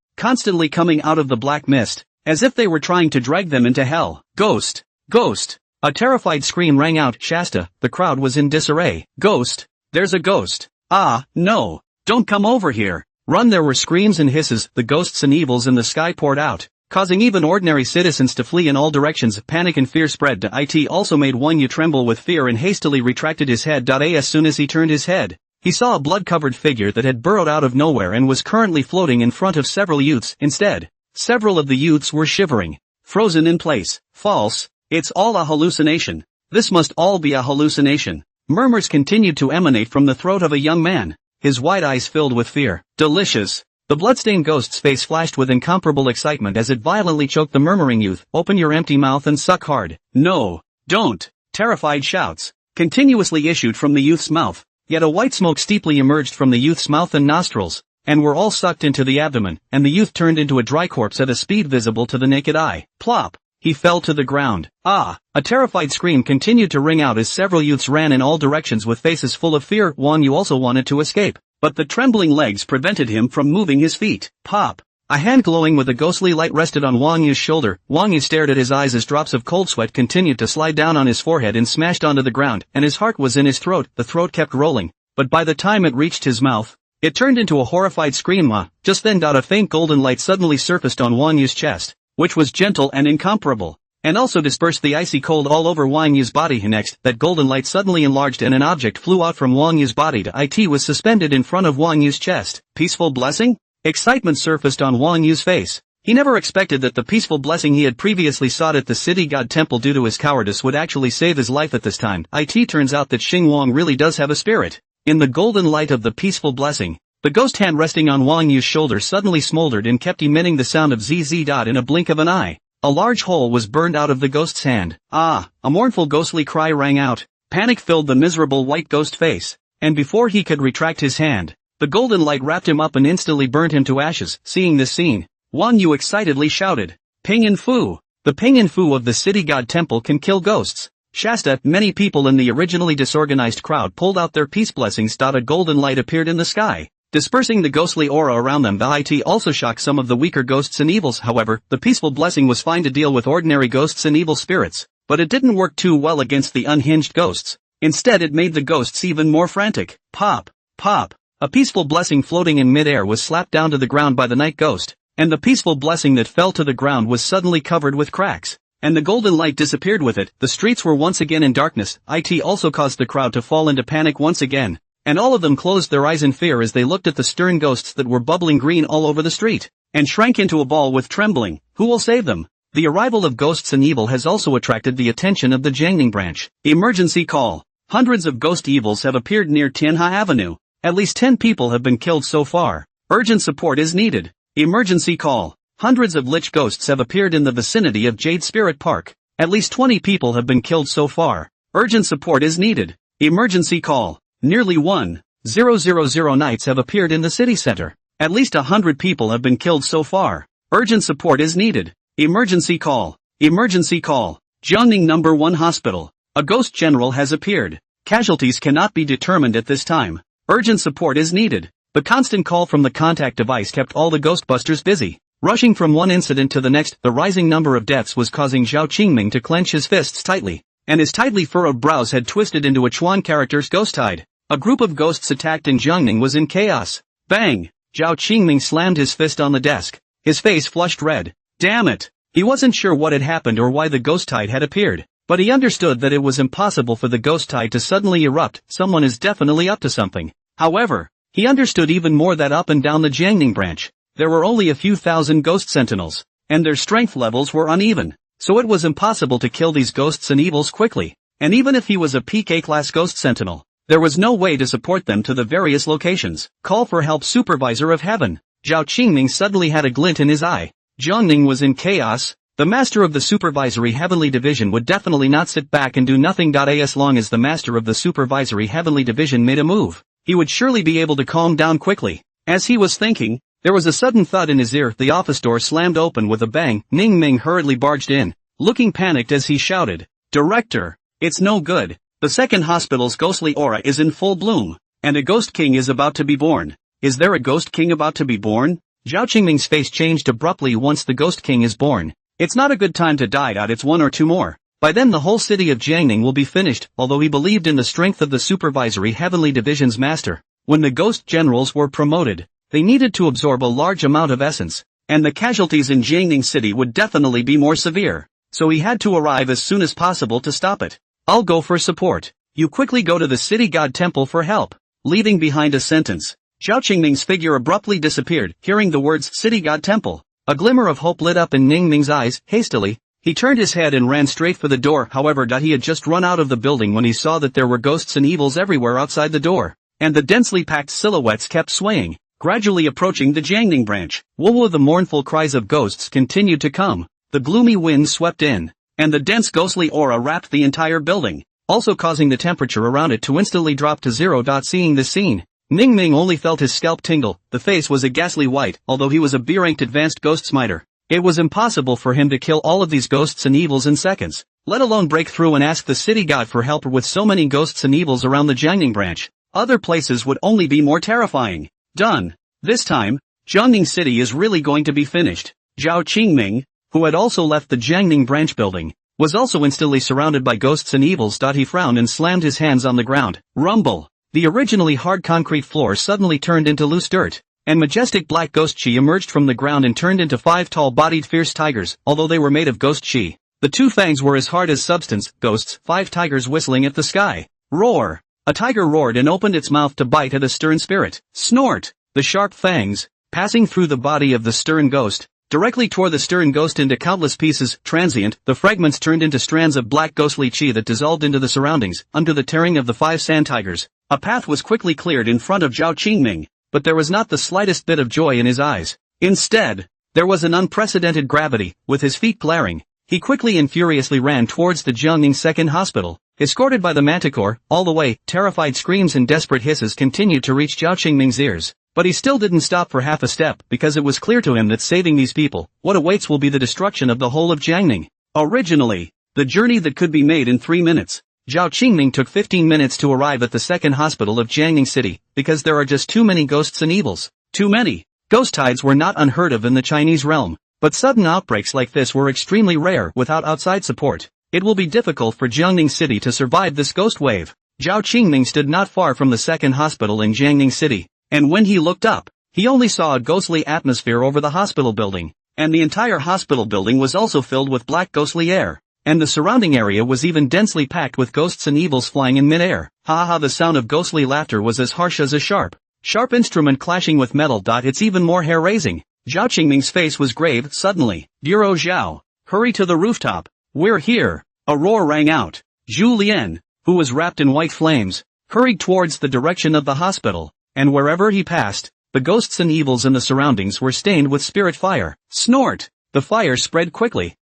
coming out of the black mist, as if they were trying to drag them into hell. Ghost! Ghost! A terrified scream rang out. Shasta, the crowd was in disarray. Ghost! There's a ghost! Ah, no! Don't come over here! Run! There were screams and hisses. The ghosts and evils in the sky poured out, causing even ordinary citizens to flee in all directions. Panic and fear spread to it. Also made Wang Yu tremble with fear and hastily retracted his head. As soon as he turned his head, he saw a blood-covered figure that had burrowed out of nowhere and was currently floating in front of several youths. Instead, several of the youths were shivering, frozen in place. False. It's all a hallucination. This must all be a hallucination. Murmurs continued to emanate from the throat of a young man, his wide eyes filled with fear. Delicious. The bloodstained ghost's face flashed with incomparable excitement as it violently choked the murmuring youth. Open your empty mouth and suck hard. No, don't. Terrified shouts continuously issued from the youth's mouth, yet a white smoke steeply emerged from the youth's mouth and nostrils, and were all sucked into the abdomen, and the youth turned into a dry corpse at a speed visible to the naked eye. Plop! He fell to the ground. Ah! A terrified scream continued to ring out as several youths ran in all directions with faces full of fear. Wang Yu also wanted to escape, but the trembling legs prevented him from moving his feet. Pop! A hand glowing with a ghostly light rested on Wang Yu's shoulder. Wang Yu stared at his eyes as drops of cold sweat continued to slide down on his forehead and smashed onto the ground, and his heart was in his throat. The throat kept rolling, but by the time it reached his mouth, it turned into a horrified scream. Just then, a faint golden light suddenly surfaced on Wang Yu's chest, which was gentle and incomparable, and also dispersed the icy cold all over Wang Yu's body. Next, that golden light suddenly enlarged and an object flew out from Wang Yu's body. It was suspended in front of Wang Yu's chest. Peaceful blessing? Excitement surfaced on Wang Yu's face. He never expected that the peaceful blessing he had previously sought at the city god temple due to his cowardice would actually save his life at this time. It turns out that Xingwang really does have a spirit. In the golden light of the peaceful blessing, the ghost hand resting on Wang Yu's shoulder suddenly smoldered and kept emitting the sound of zzz. In a blink of an eye, a large hole was burned out of the ghost's hand. Ah! A mournful ghostly cry rang out. Panic filled the miserable white ghost face, and before he could retract his hand, the golden light wrapped him up and instantly burned him to ashes. Seeing this scene, Wang Yu excitedly shouted, Ping and Fu! The Ping and Fu of the city god temple can kill ghosts. Shasta! Many people in the originally disorganized crowd pulled out their peace blessings. A golden light appeared in the sky, dispersing the ghostly aura around them. It also shocked some of the weaker ghosts and evils. However, the peaceful blessing was fine to deal with ordinary ghosts and evil spirits, but it didn't work too well against the unhinged ghosts. Instead, it made the ghosts even more frantic. Pop! Pop! A peaceful blessing floating in mid-air was slapped down to the ground by the night ghost, and the peaceful blessing that fell to the ground was suddenly covered with cracks, and the golden light disappeared with it. The streets were once again in darkness. It also caused the crowd to fall into panic once again, and all of them closed their eyes in fear as they looked at the stern ghosts that were bubbling green all over the street, and shrank into a ball with trembling. Who will save them? The arrival of ghosts and evil has also attracted the attention of the Jiangning branch. Emergency call. Hundreds of ghost evils have appeared near Tianha Avenue. At least 10 people have been killed so far. Urgent support is needed. Emergency call. Hundreds of lich ghosts have appeared in the vicinity of Jade Spirit Park. At least 20 people have been killed so far. Urgent support is needed. Emergency call. Nearly 1,000 knights have appeared in the city center. At least 100 people have been killed so far. Urgent support is needed. Emergency call. Emergency call. Jiangning number 1 hospital. A ghost general has appeared. Casualties cannot be determined at this time. Urgent support is needed. The constant call from the contact device kept all the ghostbusters busy. Rushing from one incident to the next, the rising number of deaths was causing Zhao Qingming to clench his fists tightly, and his tightly furrowed brows had twisted into a Chuan character's ghost tide. A group of ghosts attacked and Jiangning was in chaos. Bang! Zhao Qingming slammed his fist on the desk. His face flushed red. Damn it! He wasn't sure what had happened or why the ghost tide had appeared, but he understood that it was impossible for the ghost tide to suddenly erupt. Someone is definitely up to something. However, he understood even more that up and down the Jiangning branch, there were only a few thousand ghost sentinels, and their strength levels were uneven, so it was impossible to kill these ghosts and evils quickly, and even if he was a PK-class ghost sentinel, there was no way to support them to the various locations. Call for help, Supervisor of Heaven. Zhao Qingming suddenly had a glint in his eye. Jiangning was in chaos. The master of the supervisory heavenly division would definitely not sit back and do nothing. As long as the master of the supervisory heavenly division made a move, he would surely be able to calm down quickly. As he was thinking, there was a sudden thud in his ear. The office door slammed open with a bang. Ning Ming hurriedly barged in, looking panicked as he shouted, "Director, it's no good. The second hospital's ghostly aura is in full bloom, and a ghost king is about to be born." Is there a ghost king about to be born? Zhao Qingming's face changed abruptly. Once the ghost king is born, it's not a good time to die out. It's 1 or 2 more. By then the whole city of Jiangning will be finished. Although he believed in the strength of the supervisory heavenly division's master, when the ghost generals were promoted, they needed to absorb a large amount of essence, and the casualties in Jiangning City would definitely be more severe, so he had to arrive as soon as possible to stop it. I'll go for support. You quickly go to the city god temple for help. Leaving behind a sentence, Zhao Qingming's figure abruptly disappeared. Hearing the words city god temple, a glimmer of hope lit up in Ning Ming's eyes. Hastily, he turned his head and ran straight for the door. However, he had just run out of the building when he saw that there were ghosts and evils everywhere outside the door, and the densely packed silhouettes kept swaying, gradually approaching the Jiangning branch. Whoa! The mournful cries of ghosts continued to come. The gloomy wind swept in, and the dense ghostly aura wrapped the entire building, also causing the temperature around it to instantly drop to 0. Seeing this scene, Ning Ming only felt his scalp tingle. The face was a ghastly white. Although he was a B-ranked advanced ghost smiter, it was impossible for him to kill all of these ghosts and evils in seconds, let alone break through and ask the city god for help. With so many ghosts and evils around the Jiangning branch, other places would only be more terrifying. Done. This time, Jiangning City is really going to be finished. Zhao Qingming, who had also left the Jiangning branch building, was also instantly surrounded by ghosts and evils. He frowned and slammed his hands on the ground. Rumble! The originally hard concrete floor suddenly turned into loose dirt, and majestic black ghost chi emerged from the ground and turned into 5 tall-bodied fierce tigers. Although they were made of ghost chi, the 2 fangs were as hard as substance. Ghosts, 5 tigers whistling at the sky. Roar! A tiger roared and opened its mouth to bite at a stern spirit. Snort! The sharp fangs, passing through the body of the stern ghost, directly tore the stern ghost into countless pieces. Transient, the fragments turned into strands of black ghostly chi that dissolved into the surroundings. Under the tearing of the 5 sand tigers, a path was quickly cleared in front of Zhao Qingming, but there was not the slightest bit of joy in his eyes. Instead, there was an unprecedented gravity. With his feet glaring, he quickly and furiously ran towards the Jiangning second hospital, escorted by the manticore. All the way, terrified screams and desperate hisses continued to reach Zhao Qingming's ears. But he still didn't stop for half a step, because it was clear to him that saving these people, what awaits will be the destruction of the whole of Jiangning. Originally, the journey that could be made in 3 minutes, Zhao Qingming took 15 minutes to arrive at the second hospital of Jiangning City, because there are just too many ghosts and evils. Too many. Ghost tides were not unheard of in the Chinese realm, but sudden outbreaks like this were extremely rare. Without outside support, it will be difficult for Jiangning City to survive this ghost wave. Zhao Qingming stood not far from the second hospital in Jiangning City, and when he looked up, he only saw a ghostly atmosphere over the hospital building, and the entire hospital building was also filled with black ghostly air, and the surrounding area was even densely packed with ghosts and evils flying in midair. Ha ha, the sound of ghostly laughter was as harsh as a sharp instrument clashing with metal. It's even more hair-raising. Zhao Qingming's face was grave. Suddenly, Bureau Zhao, hurry to the rooftop. We're here. A roar rang out. Zhu Lian, who was wrapped in white flames, hurried towards the direction of the hospital, and wherever he passed, the ghosts and evils in the surroundings were stained with spirit fire. Snort! The fire spread quickly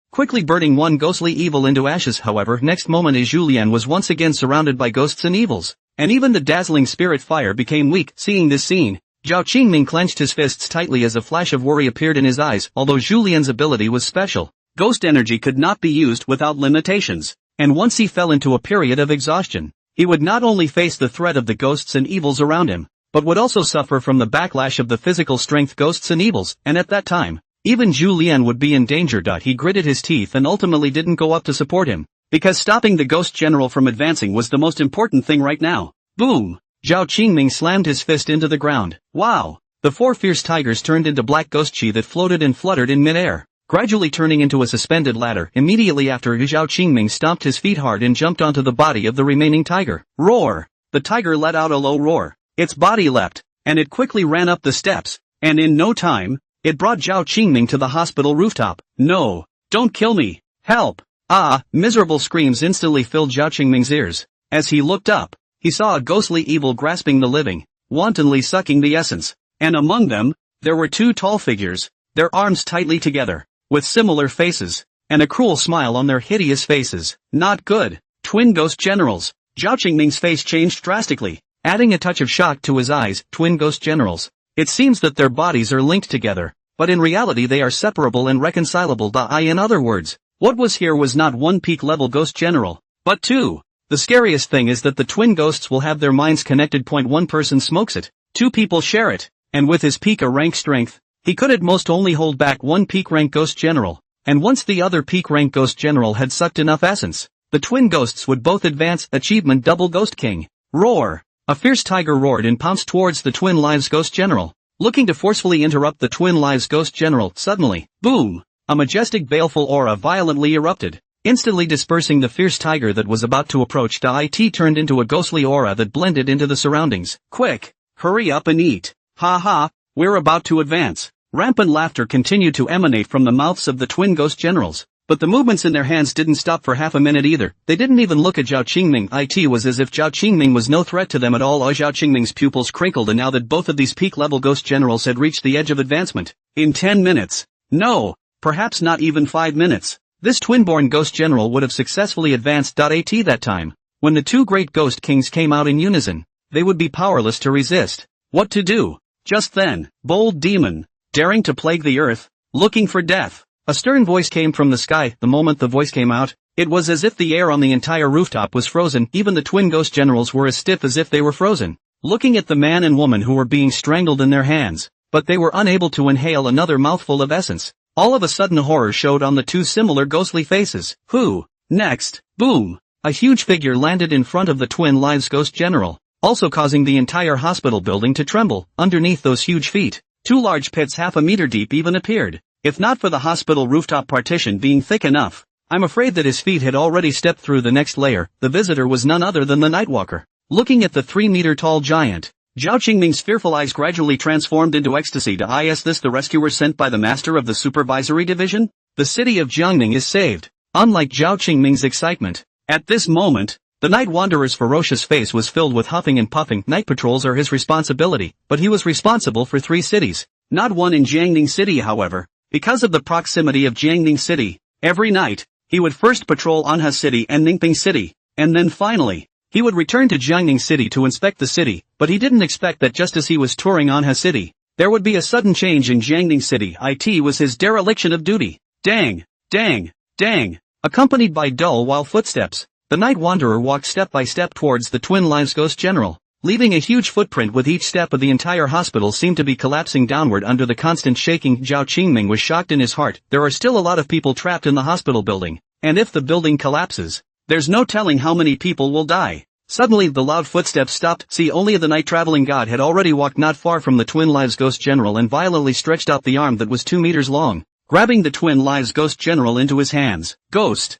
burning one ghostly evil into ashes. However, next moment Zhu Lian was once again surrounded by ghosts and evils, and even the dazzling spirit fire became weak. Seeing this scene, Zhao Qingming clenched his fists tightly as a flash of worry appeared in his eyes. Although Zhu Lian's ability was special, ghost energy could not be used without limitations, and once he fell into a period of exhaustion, he would not only face the threat of the ghosts and evils around him, but would also suffer from the backlash of the physical strength ghosts and evils, and at that time, even Zhu Lian would be in danger. He gritted his teeth and ultimately didn't go up to support him, because stopping the ghost general from advancing was the most important thing right now. Boom! Zhao Qingming slammed his fist into the ground. Wow! The four fierce tigers turned into black ghost chi that floated and fluttered in midair, gradually turning into a suspended ladder. Immediately after, Zhao Qingming stomped his feet hard and jumped onto the body of the remaining tiger. Roar! The tiger let out a low roar. Its body leapt, and it quickly ran up the steps, and in no time, it brought Zhao Qingming to the hospital rooftop. No! Don't kill me! Help! Ah! Miserable screams instantly filled Zhao Qingming's ears. As he looked up, he saw a ghostly evil grasping the living, wantonly sucking the essence, and among them, there were two tall figures, their arms tightly together, with similar faces, and a cruel smile on their hideous faces. Not good. Twin ghost generals. Zhao Qingming's face changed drastically, adding a touch of shock to his eyes. Twin ghost generals. It seems that their bodies are linked together, but in reality they are separable and reconcilable. In other words, what was here was not one peak level ghost general, but two. The scariest thing is that the twin ghosts will have their minds connected. One person smokes it, two people share it, and with his peak rank strength, he could at most only hold back one peak rank ghost general, and once the other peak rank ghost general had sucked enough essence, the twin ghosts would both advance. Achievement double ghost king. Roar! A fierce tiger roared and pounced towards the twin lives ghost general, looking to forcefully interrupt the twin lives ghost general. Suddenly, boom! A majestic baleful aura violently erupted, instantly dispersing the fierce tiger that was about to approach. It turned into a ghostly aura that blended into the surroundings. Quick! Hurry up and eat! Ha ha! We're about to advance. Rampant laughter continued to emanate from the mouths of the twin ghost generals, but the movements in their hands didn't stop for half a minute either. They didn't even look at Zhao Qingming. It was as if Zhao Qingming was no threat to them at all. Zhao Qingming's pupils crinkled, and now that both of these peak-level ghost generals had reached the edge of advancement, in 10 minutes, no, perhaps not even 5 minutes, this twin-born ghost general would have successfully advanced. At that time, when the two great ghost kings came out in unison, they would be powerless to resist. What to do? Just then, bold demon, daring to plague the earth, looking for death. A stern voice came from the sky. The moment the voice came out, it was as if the air on the entire rooftop was frozen. Even the twin ghost generals were as stiff as if they were frozen, looking at the man and woman who were being strangled in their hands, but they were unable to inhale another mouthful of essence. All of a sudden horror showed on the two similar ghostly faces. Who? Next, boom! A huge figure landed in front of the twin lives ghost general, also causing the entire hospital building to tremble. Underneath those huge feet, two large pits half a meter deep even appeared. If not for the hospital rooftop partition being thick enough, I'm afraid that his feet had already stepped through the next layer. The visitor was none other than the Nightwalker. Looking at the 3-meter-tall giant, Zhao Qingming's fearful eyes gradually transformed into ecstasy. Is this the rescuer sent by the master of the supervisory division? The city of Jiangning is saved. Unlike Zhao Qingming's excitement, at this moment, the Night Wanderer's ferocious face was filled with huffing and puffing. Night patrols are his responsibility, but he was responsible for 3 cities, not one in Jiangning City. However, because of the proximity of Jiangning City, every night, he would first patrol Anha City and Ningping City, and then finally, he would return to Jiangning City to inspect the city. But he didn't expect that just as he was touring Anha City, there would be a sudden change in Jiangning City. It was his dereliction of duty. Dang! Dang! Dang! Accompanied by dull while footsteps, the Night Wanderer walked step by step towards the Twin Lives Ghost General, leaving a huge footprint. With each step of the entire hospital seemed to be collapsing downward under the constant shaking. Zhao Qingming was shocked in his heart. There are still a lot of people trapped in the hospital building, and if the building collapses, there's no telling how many people will die. Suddenly the loud footsteps stopped. See, only the night traveling god had already walked not far from the Twin Lives Ghost General and violently stretched out the arm that was 2 meters long, grabbing the Twin Lives Ghost General into his hands. Ghost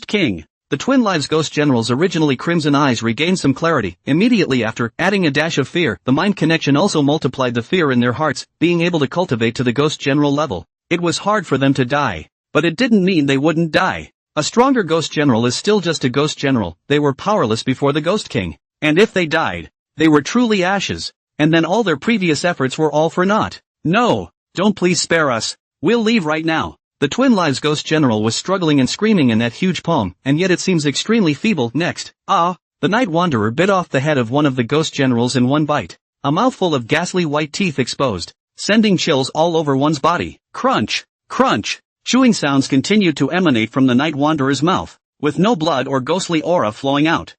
King. The Twin Lives Ghost General's originally crimson eyes regained some clarity. Immediately after, adding a dash of fear, the mind connection also multiplied the fear in their hearts, being able to cultivate to the Ghost General level. It was hard for them to die. But it didn't mean they wouldn't die. A stronger Ghost General is still just a Ghost General. They were powerless before the Ghost King. And if they died, they were truly ashes. And then all their previous efforts were all for naught. No, don't please spare us. We'll leave right now. The Twin Lives Ghost General was struggling and screaming in that huge palm, and yet it seems extremely feeble. Next, the Night Wanderer bit off the head of one of the Ghost Generals in one bite. A mouthful of ghastly white teeth exposed, sending chills all over one's body. Crunch, crunch. Chewing sounds continued to emanate from the Night Wanderer's mouth, with no blood or ghostly aura flowing out.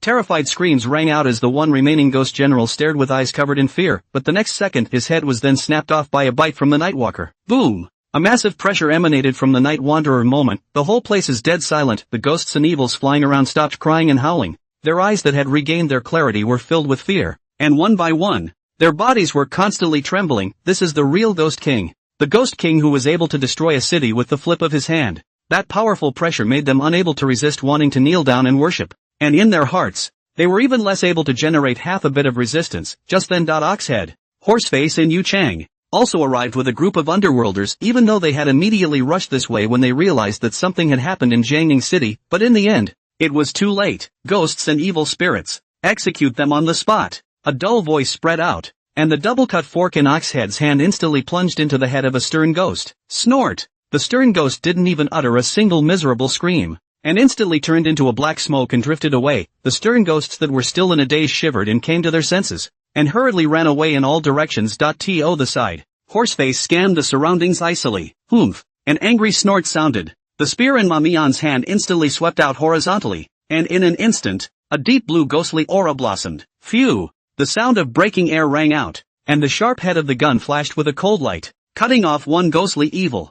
Terrified screams rang out as the one remaining Ghost General stared with eyes covered in fear, but the next second his head was then snapped off by a bite from the Nightwalker. Boom! A massive pressure emanated from the Night Wanderer. Moment, the whole place is dead silent. The ghosts and evils flying around stopped crying and howling. Their eyes that had regained their clarity were filled with fear, and one by one, their bodies were constantly trembling. This is the real Ghost King. The Ghost King who was able to destroy a city with the flip of his hand. That powerful pressure made them unable to resist wanting to kneel down and worship. And in their hearts, they were even less able to generate half a bit of resistance. Just then Oxhead, Horseface and Yu Chang also arrived with a group of underworlders, even though they had immediately rushed this way when they realized that something had happened in Jiangning City, but in the end, it was too late. Ghosts and evil spirits, execute them on the spot. A dull voice spread out, and the double-cut fork in Oxhead's hand instantly plunged into the head of a stern ghost. Snort! The stern ghost didn't even utter a single miserable scream, and instantly turned into a black smoke and drifted away. The stern ghosts that were still in a daze shivered and came to their senses, and hurriedly ran away in all directions. To the side, Horseface scanned the surroundings icily. Oomph! An angry snort sounded. The spear in Mamian's hand instantly swept out horizontally, and in an instant, a deep blue ghostly aura blossomed. Phew! The sound of breaking air rang out, and the sharp head of the gun flashed with a cold light, cutting off one ghostly evil.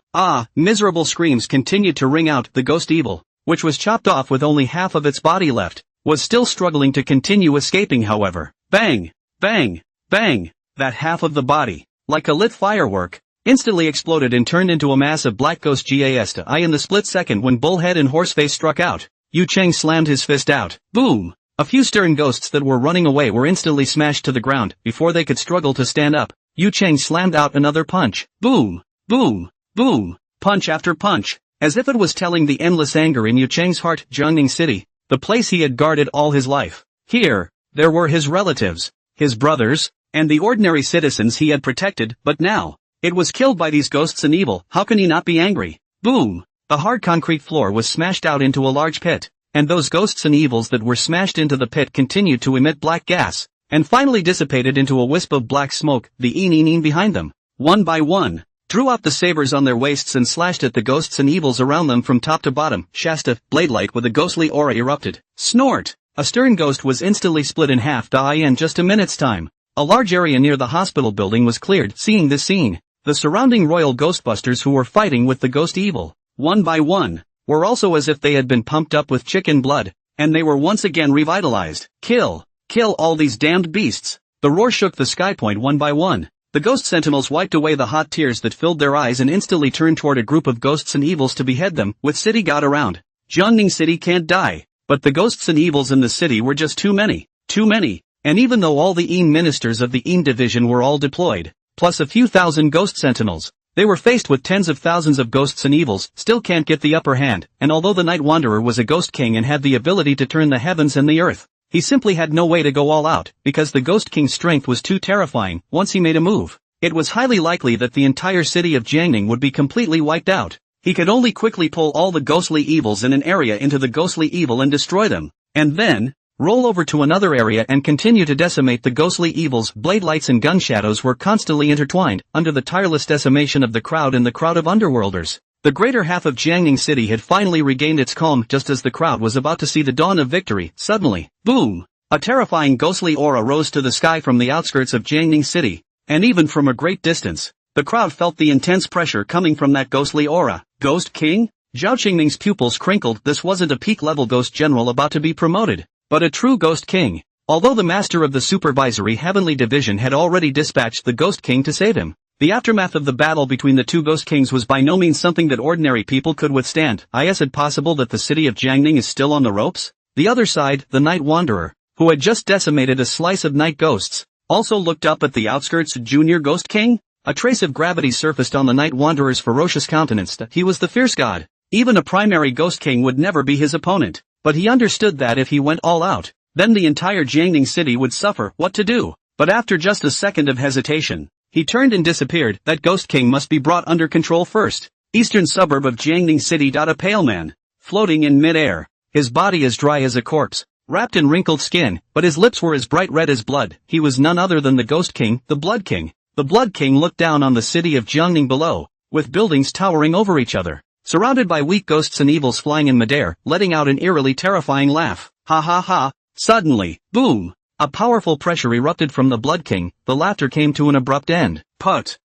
Miserable screams continued to ring out. The ghost evil, which was chopped off with only half of its body left, was still struggling to continue escaping. However, bang! Bang! Bang! That half of the body, like a lit firework, instantly exploded and turned into a mass of black ghost gas to eye in the split second when Bullhead and Horseface struck out. Yu Chang slammed his fist out. Boom! A few stern ghosts that were running away were instantly smashed to the ground before they could struggle to stand up. Yu Chang slammed out another punch. Boom! Boom! Boom! Punch after punch, as if it was telling the endless anger in Yu Chang's heart. Jiangning City, the place he had guarded all his life. Here, there were his relatives, his brothers, and the ordinary citizens he had protected, but now, it was killed by these ghosts and evil. How can he not be angry? Boom! The hard concrete floor was smashed out into a large pit, and those ghosts and evils that were smashed into the pit continued to emit black gas, and finally dissipated into a wisp of black smoke. The Een behind them, one by one, drew out the sabers on their waists and slashed at the ghosts and evils around them from top to bottom. Shasta, blade-like with a ghostly aura erupted. Snort! A stern ghost was instantly split in half. In just a minute's time, a large area near the hospital building was cleared. Seeing this scene, the surrounding royal ghostbusters who were fighting with the ghost evil, one by one, were also as if they had been pumped up with chicken blood, and they were once again revitalized. Kill! Kill all these damned beasts! The roar shook the sky point. One by one, the ghost sentinels wiped away the hot tears that filled their eyes and instantly turned toward a group of ghosts and evils to behead them. With City God around, Jiangning City can't die. But the ghosts and evils in the city were just too many, and even though all the Een ministers of the Een division were all deployed, plus a few thousand ghost sentinels, they were faced with tens of thousands of ghosts and evils, still can't get the upper hand. And although the Night Wanderer was a ghost king and had the ability to turn the heavens and the earth, he simply had no way to go all out, because the Ghost King's strength was too terrifying. Once he made a move, it was highly likely that the entire city of Jiangning would be completely wiped out. He could only quickly pull all the ghostly evils in an area into the ghostly evil and destroy them, and then roll over to another area and continue to decimate the ghostly evils. Blade lights and gun shadows were constantly intertwined, under the tireless decimation of the crowd and the crowd of underworlders. The greater half of Jiangning City had finally regained its calm just as the crowd was about to see the dawn of victory. Suddenly, boom! A terrifying ghostly aura rose to the sky from the outskirts of Jiangning City, and even from a great distance, the crowd felt the intense pressure coming from that ghostly aura. Ghost King? Zhao Qingming's pupils crinkled. This wasn't a peak-level ghost general about to be promoted. but a true Ghost King. Although the master of the supervisory heavenly division had already dispatched the Ghost King to save him, the aftermath of the battle between the two Ghost Kings was by no means something that ordinary people could withstand. Is it possible that the city of Jiangning is still on the ropes? The other side, the Night Wanderer, who had just decimated a slice of night ghosts, also looked up at the outskirts Junior Ghost King. A trace of gravity surfaced on the Night Wanderer's ferocious countenance. He was the fierce god. Even a primary Ghost King would never be his opponent, but he understood that if he went all out, then the entire Jiangning city would suffer. What to do? But after just a second of hesitation, he turned and disappeared. That Ghost King must be brought under control first. Eastern suburb of Jiangning City. A pale man, floating in mid-air, his body as dry as a corpse, wrapped in wrinkled skin, but his lips were as bright red as blood. He was none other than the Ghost King, the Blood King. The Blood King looked down on the city of Jiangning below, with buildings towering over each other, surrounded by weak ghosts and evils flying in midair, letting out an eerily terrifying laugh. Ha ha ha! Suddenly, boom! A powerful pressure erupted from the Blood King. The laughter came to an abrupt end. Put!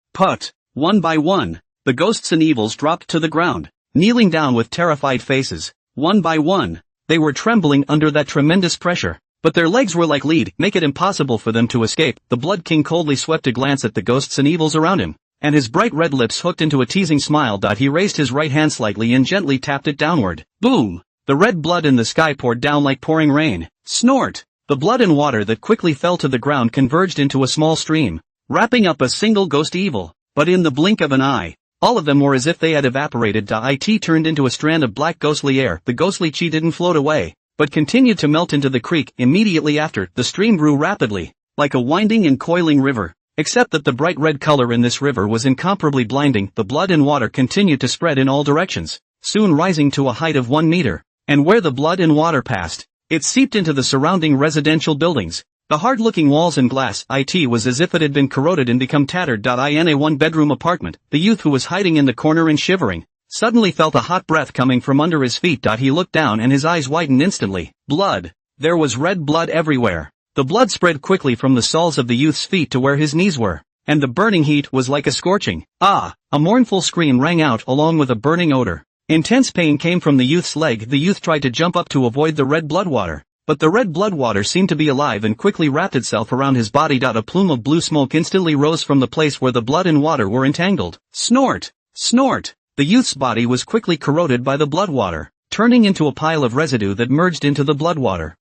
One by one, the ghosts and evils dropped to the ground, kneeling down with terrified faces. One by one, they were trembling under that tremendous pressure. But their legs were like lead, make it impossible for them to escape. The Blood King coldly swept a glance at the ghosts and evils around him, and his bright red lips hooked into a teasing smile. He raised his right hand slightly and gently tapped it downward. Boom! The red blood in the sky poured down like pouring rain. Snort! The blood and water that quickly fell to the ground converged into a small stream, wrapping up a single ghost evil. But in the blink of an eye, all of them were as if they had evaporated. It turned into a strand of black ghostly air. The ghostly chi didn't float away, but continued to melt into the creek. Immediately after, the stream grew rapidly, like a winding and coiling river, except that the bright red color in this river was incomparably blinding. The blood and water continued to spread in all directions, soon rising to a height of 1 meter, and where the blood and water passed, it seeped into the surrounding residential buildings. The hard-looking walls and glass, was as if it had been corroded and become tattered. In a one-bedroom apartment, the youth who was hiding in the corner and shivering, suddenly felt a hot breath coming from under his feet. He looked down and his eyes widened instantly. Blood! There was red blood everywhere. The blood spread quickly from the soles of the youth's feet to where his knees were, and the burning heat was like a scorching. A mournful scream rang out along with a burning odor. Intense pain came from the youth's leg. The youth tried to jump up to avoid the red blood water, but the red blood water seemed to be alive and quickly wrapped itself around his body. A plume of blue smoke instantly rose from the place where the blood and water were entangled. Snort! Snort! The youth's body was quickly corroded by the blood water, turning into a pile of residue that merged into the blood water.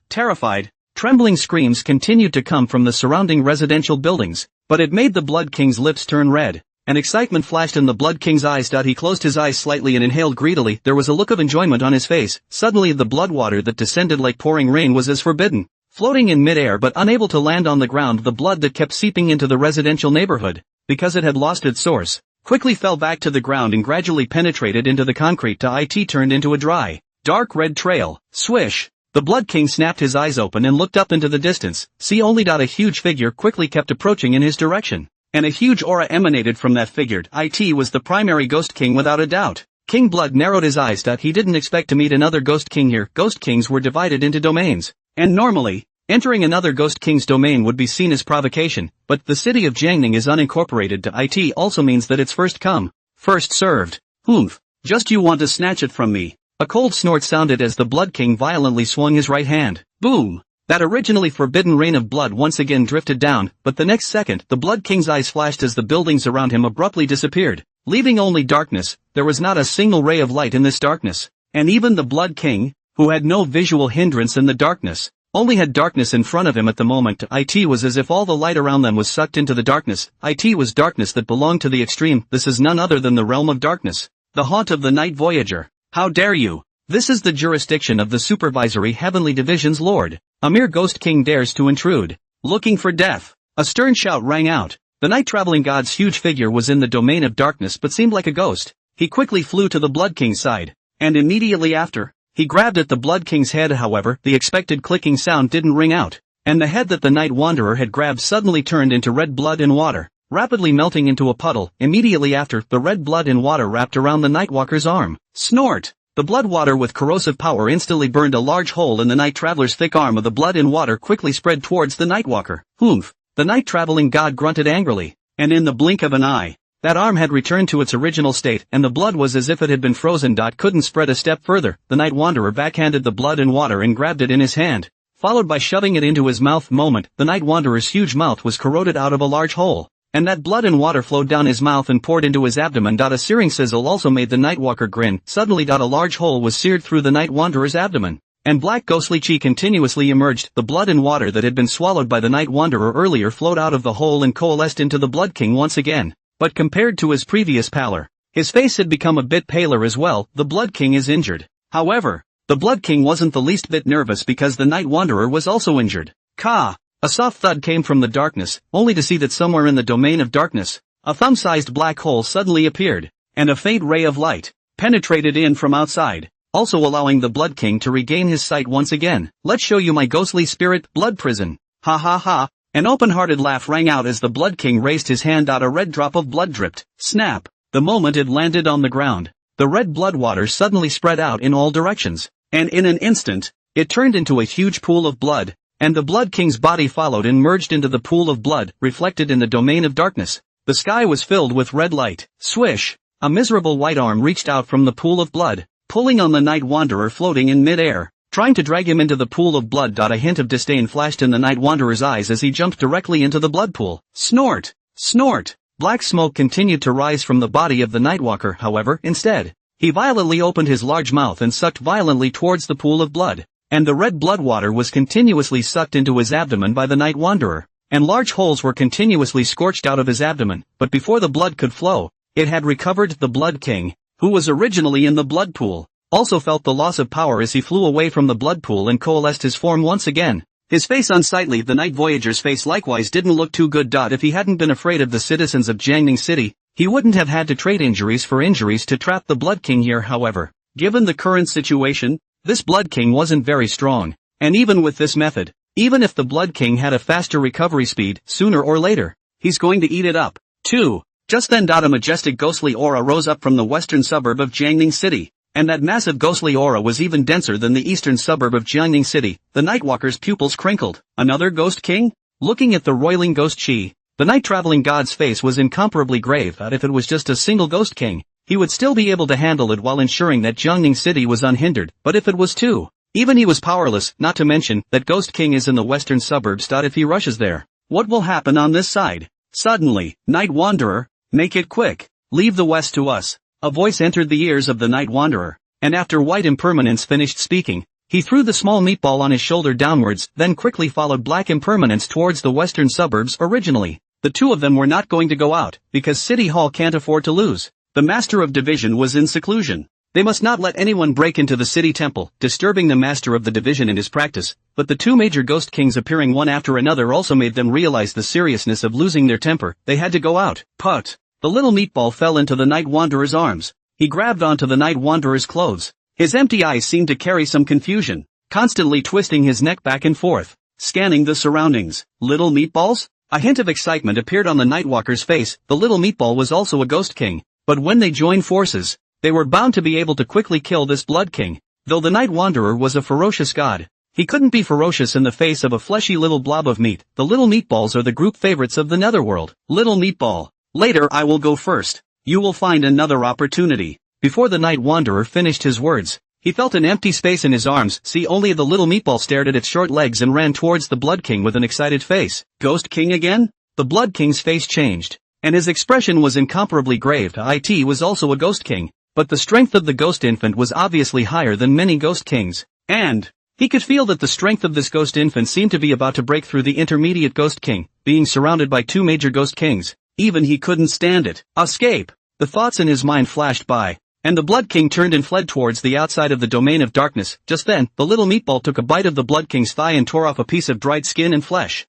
Terrified, trembling screams continued to come from the surrounding residential buildings, but it made the Blood King's lips turn red, and excitement flashed in the Blood King's eyes. He closed his eyes slightly and inhaled greedily. There was a look of enjoyment on his face. Suddenly the blood water that descended like pouring rain was as forbidden, floating in midair but unable to land on the ground. The blood that kept seeping into the residential neighborhood, because it had lost its source, quickly fell back to the ground and gradually penetrated into the concrete. It turned into a dry, dark red trail. Swish! The Blood King snapped his eyes open and looked up into the distance. See only. A huge figure quickly kept approaching in his direction, and a huge aura emanated from that figure. It was the primary Ghost King without a doubt. King Blood narrowed his eyes. He didn't expect to meet another Ghost King here. Ghost Kings were divided into domains, and normally, entering another Ghost King's domain would be seen as provocation, but the city of Jiangning is unincorporated. It also means that it's first come, first served. Oomph! Just you want to snatch it from me. A cold snort sounded as the Blood King violently swung his right hand. Boom! That originally forbidden rain of blood once again drifted down, but the next second the Blood King's eyes flashed as the buildings around him abruptly disappeared, leaving only darkness. There was not a single ray of light in this darkness, and even the Blood King, who had no visual hindrance in the darkness, only had darkness in front of him at the moment. It was as if all the light around them was sucked into the darkness. It was darkness that belonged to the extreme. This is none other than the realm of darkness, the haunt of the night voyager. How dare you! This is the jurisdiction of the supervisory heavenly division's lord. A mere Ghost King dares to intrude, looking for death. A stern shout rang out. The night-traveling god's huge figure was in the domain of darkness but seemed like a ghost. He quickly flew to the Blood King's side, and immediately after, he grabbed at the Blood King's head. However, the expected clicking sound didn't ring out, and the head that the Night Wanderer had grabbed suddenly turned into red blood and water, rapidly melting into a puddle. Immediately after, the red blood and water wrapped around the Nightwalker's arm. Snort! The blood water with corrosive power instantly burned a large hole in the night traveler's thick arm. Of the blood and water quickly spread towards the Nightwalker. Oomph! The night-traveling god grunted angrily, and in the blink of an eye, That arm had returned to its original state, and the blood was as if it had been frozen. Couldn't spread a step further. The Night Wanderer backhanded the blood and water and grabbed it in his hand, followed by shoving it into his mouth. Moment, the Night Wanderer's huge mouth was corroded out of a large hole, and that blood and water flowed down his mouth and poured into his abdomen. A searing sizzle also made the Nightwalker grin. Suddenly, a large hole was seared through the Night Wanderer's abdomen, and black ghostly chi continuously emerged. The blood and water that had been swallowed by the Night Wanderer earlier flowed out of the hole and coalesced into the Blood King once again. But compared to his previous pallor, his face had become a bit paler as well. The Blood King is injured. However, the Blood King wasn't the least bit nervous because the Night Wanderer was also injured. Ka! A soft thud came from the darkness, only to see that somewhere in the domain of darkness, a thumb-sized black hole suddenly appeared, and a faint ray of light penetrated in from outside, also allowing the Blood King to regain his sight once again. Let's show you my ghostly spirit, blood prison. Ha ha ha. An open-hearted laugh rang out as the Blood King raised his hand. A red drop of blood dripped. Snap! The moment it landed on the ground, the red blood water suddenly spread out in all directions, and in an instant, it turned into a huge pool of blood, and the Blood King's body followed and merged into the pool of blood, reflected in the domain of darkness. The sky was filled with red light. Swish! A miserable white arm reached out from the pool of blood, pulling on the Night Wanderer floating in mid-air, trying to drag him into the pool of blood. A hint of disdain flashed in the Night Wanderer's eyes as he jumped directly into the blood pool. Snort! Snort! Black smoke continued to rise from the body of the Nightwalker. However, instead, he violently opened his large mouth and sucked violently towards the pool of blood, and the red blood water was continuously sucked into his abdomen by the Night Wanderer, and large holes were continuously scorched out of his abdomen. But before the blood could flow, it had recovered. The Blood King, who was originally in the blood pool, also felt the loss of power as he flew away from the blood pool and coalesced his form once again. His face unsightly. The Night Voyager's face likewise didn't look too good. If he hadn't been afraid of the citizens of Jiangning City, he wouldn't have had to trade injuries for injuries to trap the Blood King here. However, given the current situation, this Blood King wasn't very strong, and even with this method, even if the Blood King had a faster recovery speed, sooner or later, he's going to eat it up, too. Just then, a majestic ghostly aura rose up from the western suburb of Jiangning City, and that massive ghostly aura was even denser than the eastern suburb of Jiangning City. The Nightwalker's pupils crinkled. Another Ghost King? Looking at the roiling ghost chi, the night-traveling god's face was incomparably grave. If it was just a single Ghost King, he would still be able to handle it while ensuring that Jiangning City was unhindered. But if it was two, even he was powerless, not to mention that Ghost King is in the western suburbs. If he rushes there, what will happen on this side? Suddenly, Night Wanderer, make it quick. Leave the west to us. A voice entered the ears of the Night Wanderer, and after White Impermanence finished speaking, he threw the small meatball on his shoulder downwards, then quickly followed Black Impermanence towards the western suburbs. Originally, the two of them were not going to go out, because City Hall can't afford to lose. The Master of Division was in seclusion. They must not let anyone break into the city temple, disturbing the Master of the Division in his practice. But the two major Ghost Kings appearing one after another also made them realize the seriousness of losing their temper. They had to go out. Put! The little meatball fell into the Night Wanderer's arms. He grabbed onto the Night Wanderer's clothes. His empty eyes seemed to carry some confusion, constantly twisting his neck back and forth, scanning the surroundings. Little meatballs? A hint of excitement appeared on the Nightwalker's face. The little meatball was also a Ghost King, but when they joined forces, they were bound to be able to quickly kill this Blood King. Though the Night Wanderer was a ferocious god, he couldn't be ferocious in the face of a fleshy little blob of meat. The little meatballs are the group favorites of the Netherworld. Little meatball. Later I will go first. You will find another opportunity. Before the Night Wanderer finished his words, he felt an empty space in his arms. See, only the little meatball stared at its short legs and ran towards the Blood King with an excited face. Ghost King again? The Blood King's face changed, and his expression was incomparably grave. It was also a Ghost King, but the strength of the Ghost Infant was obviously higher than many Ghost Kings, and he could feel that the strength of this Ghost Infant seemed to be about to break through the intermediate Ghost King. Being surrounded by two major Ghost Kings, even he couldn't stand it. Escape! The thoughts in his mind flashed by, and the Blood King turned and fled towards the outside of the domain of darkness. Just then, the little meatball took a bite of the Blood King's thigh and tore off a piece of dried skin and flesh.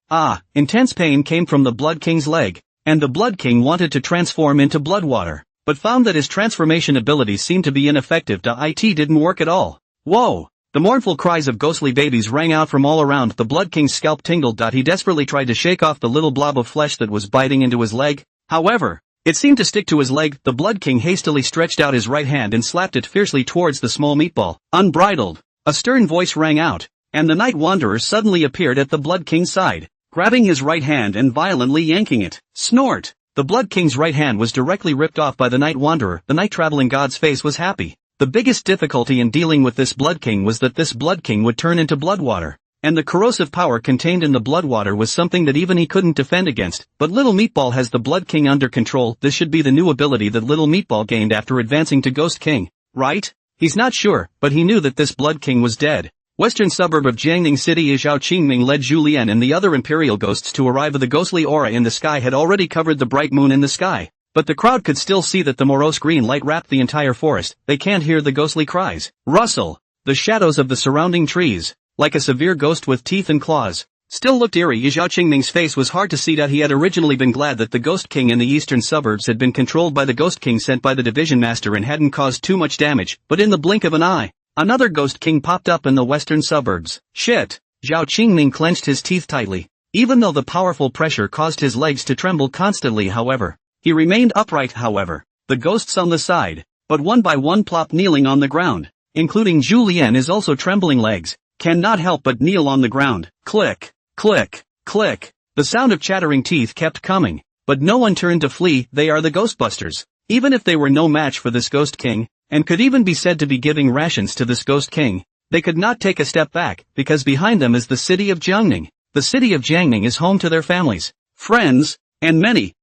Intense pain came from the Blood King's leg, and the Blood King wanted to transform into blood water, but found that his transformation abilities seemed to be ineffective. It didn't work at all. Whoa! The mournful cries of ghostly babies rang out from all around. The Blood King's scalp tingled. He desperately tried to shake off the little blob of flesh that was biting into his leg. However, it seemed to stick to his leg. The Blood King hastily stretched out his right hand and slapped it fiercely towards the small meatball. Unbridled! A stern voice rang out, and the Night Wanderer suddenly appeared at the Blood King's side, grabbing his right hand and violently yanking it. Snort! The Blood King's right hand was directly ripped off by the Night Wanderer. The night-traveling god's face was happy. The biggest difficulty in dealing with this Blood King was that this Blood King would turn into blood water. And the corrosive power contained in the blood water was something that even he couldn't defend against. But Little Meatball has the Blood King under control. This should be the new ability that Little Meatball gained after advancing to Ghost King, right? He's not sure, but he knew that this Blood King was dead. Western suburb of Jiangning City. Zhao Qingming led Julien and the other Imperial ghosts to arrive. The ghostly aura in the sky had already covered the bright moon in the sky. But the crowd could still see that the morose green light wrapped the entire forest. They can't hear the ghostly cries. Rustle. The shadows of the surrounding trees, like a severe ghost with teeth and claws, still looked eerie. Zhao Qingming's face was hard to see that he had originally been glad that the Ghost King in the eastern suburbs had been controlled by the Ghost King sent by the Division Master and hadn't caused too much damage, but in the blink of an eye, another Ghost King popped up in the western suburbs. Shit! Zhao Qingming clenched his teeth tightly. Even though the powerful pressure caused his legs to tremble constantly, however, he remained upright. The ghosts on the side, but one by one plopped kneeling on the ground, including Julien. Is also trembling legs, cannot help but kneel on the ground. Click, click, click. The sound of chattering teeth kept coming, but no one turned to flee. They are the Ghostbusters. Even if they were no match for this Ghost King, and could even be said to be giving rations to this Ghost King, they could not take a step back, because behind them is the city of Jiangning. The city of Jiangning is home to their families, friends, and many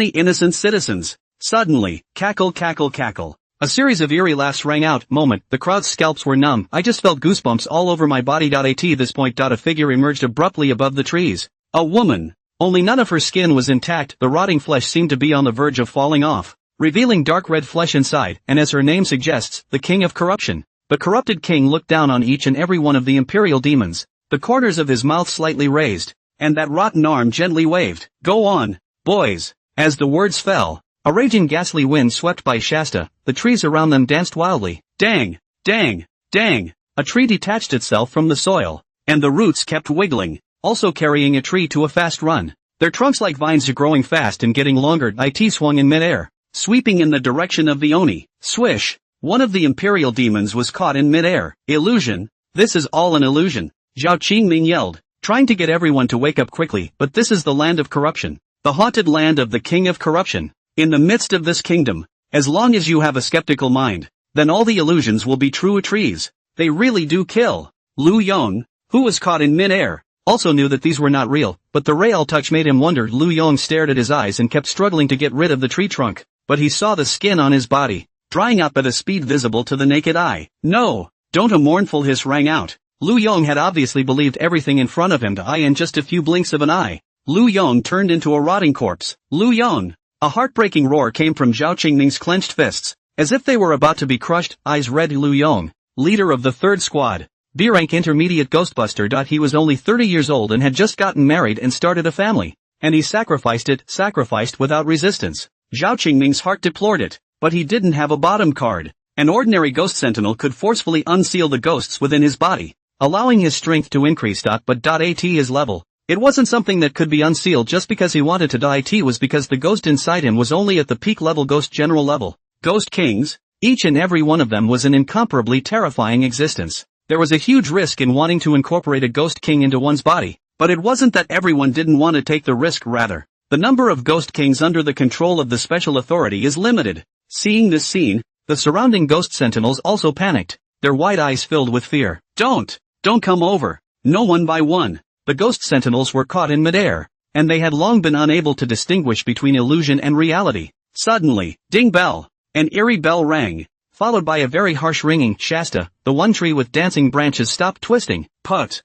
innocent citizens. Suddenly, cackle cackle cackle. A series of eerie laughs rang out. Moment, the crowd's scalps were numb. I just felt goosebumps all over my body. At this point, a figure emerged abruptly above the trees. A woman. Only none of her skin was intact. The rotting flesh seemed to be on the verge of falling off, revealing dark red flesh inside, and as her name suggests, the King of Corruption. The corrupted king looked down on each and every one of the imperial demons, the corners of his mouth slightly raised, and that rotten arm gently waved. Go on, boys. As the words fell, a raging ghastly wind swept by Shasta. The trees around them danced wildly. Dang, dang, dang. A tree detached itself from the soil, and the roots kept wiggling, also carrying a tree to a fast run. Their trunks like vines are growing fast and getting longer. It swung in midair, sweeping in the direction of the Oni. Swish! One of the imperial demons was caught in midair. Illusion. This is all an illusion. Zhao Qingming yelled, trying to get everyone to wake up quickly. But this is the land of corruption. The haunted land of the King of Corruption. In the midst of this kingdom, as long as you have a skeptical mind, then all the illusions will be true. Trees. They really do kill. Lu Yong, who was caught in midair, also knew that these were not real, but the real touch made him wonder. Lu Yong stared at his eyes and kept struggling to get rid of the tree trunk, but he saw the skin on his body, drying up at a speed visible to the naked eye. No! Don't! A mournful hiss rang out. Lu Yong had obviously believed everything in front of him. In just a few blinks of an eye, Lu Yong turned into a rotting corpse. Lu Yong! A heartbreaking roar came from Zhao Qingming's clenched fists, as if they were about to be crushed. Eyes red. Lu Yong, leader of the 3rd Squad, B-rank intermediate Ghostbuster. He was only 30 years old and had just gotten married and started a family, and he sacrificed without resistance. Zhao Qingming's heart deplored it, but he didn't have a bottom card. An ordinary ghost sentinel could forcefully unseal the ghosts within his body, allowing his strength to increase. But at his level, it wasn't something that could be unsealed just because he wanted to. It was because the ghost inside him was only at the peak level, ghost general level. Ghost kings, each and every one of them was an incomparably terrifying existence. There was a huge risk in wanting to incorporate a ghost king into one's body, but it wasn't that everyone didn't want to take the risk. Rather, the number of ghost kings under the control of the special authority is limited. Seeing this scene, the surrounding ghost sentinels also panicked, their wide eyes filled with fear. Don't come over. No. One by one, the ghost sentinels were caught in midair, and they had long been unable to distinguish between illusion and reality. Suddenly, ding bell! An eerie bell rang, followed by a very harsh ringing. Shasta, the one tree with dancing branches, stopped twisting. Put.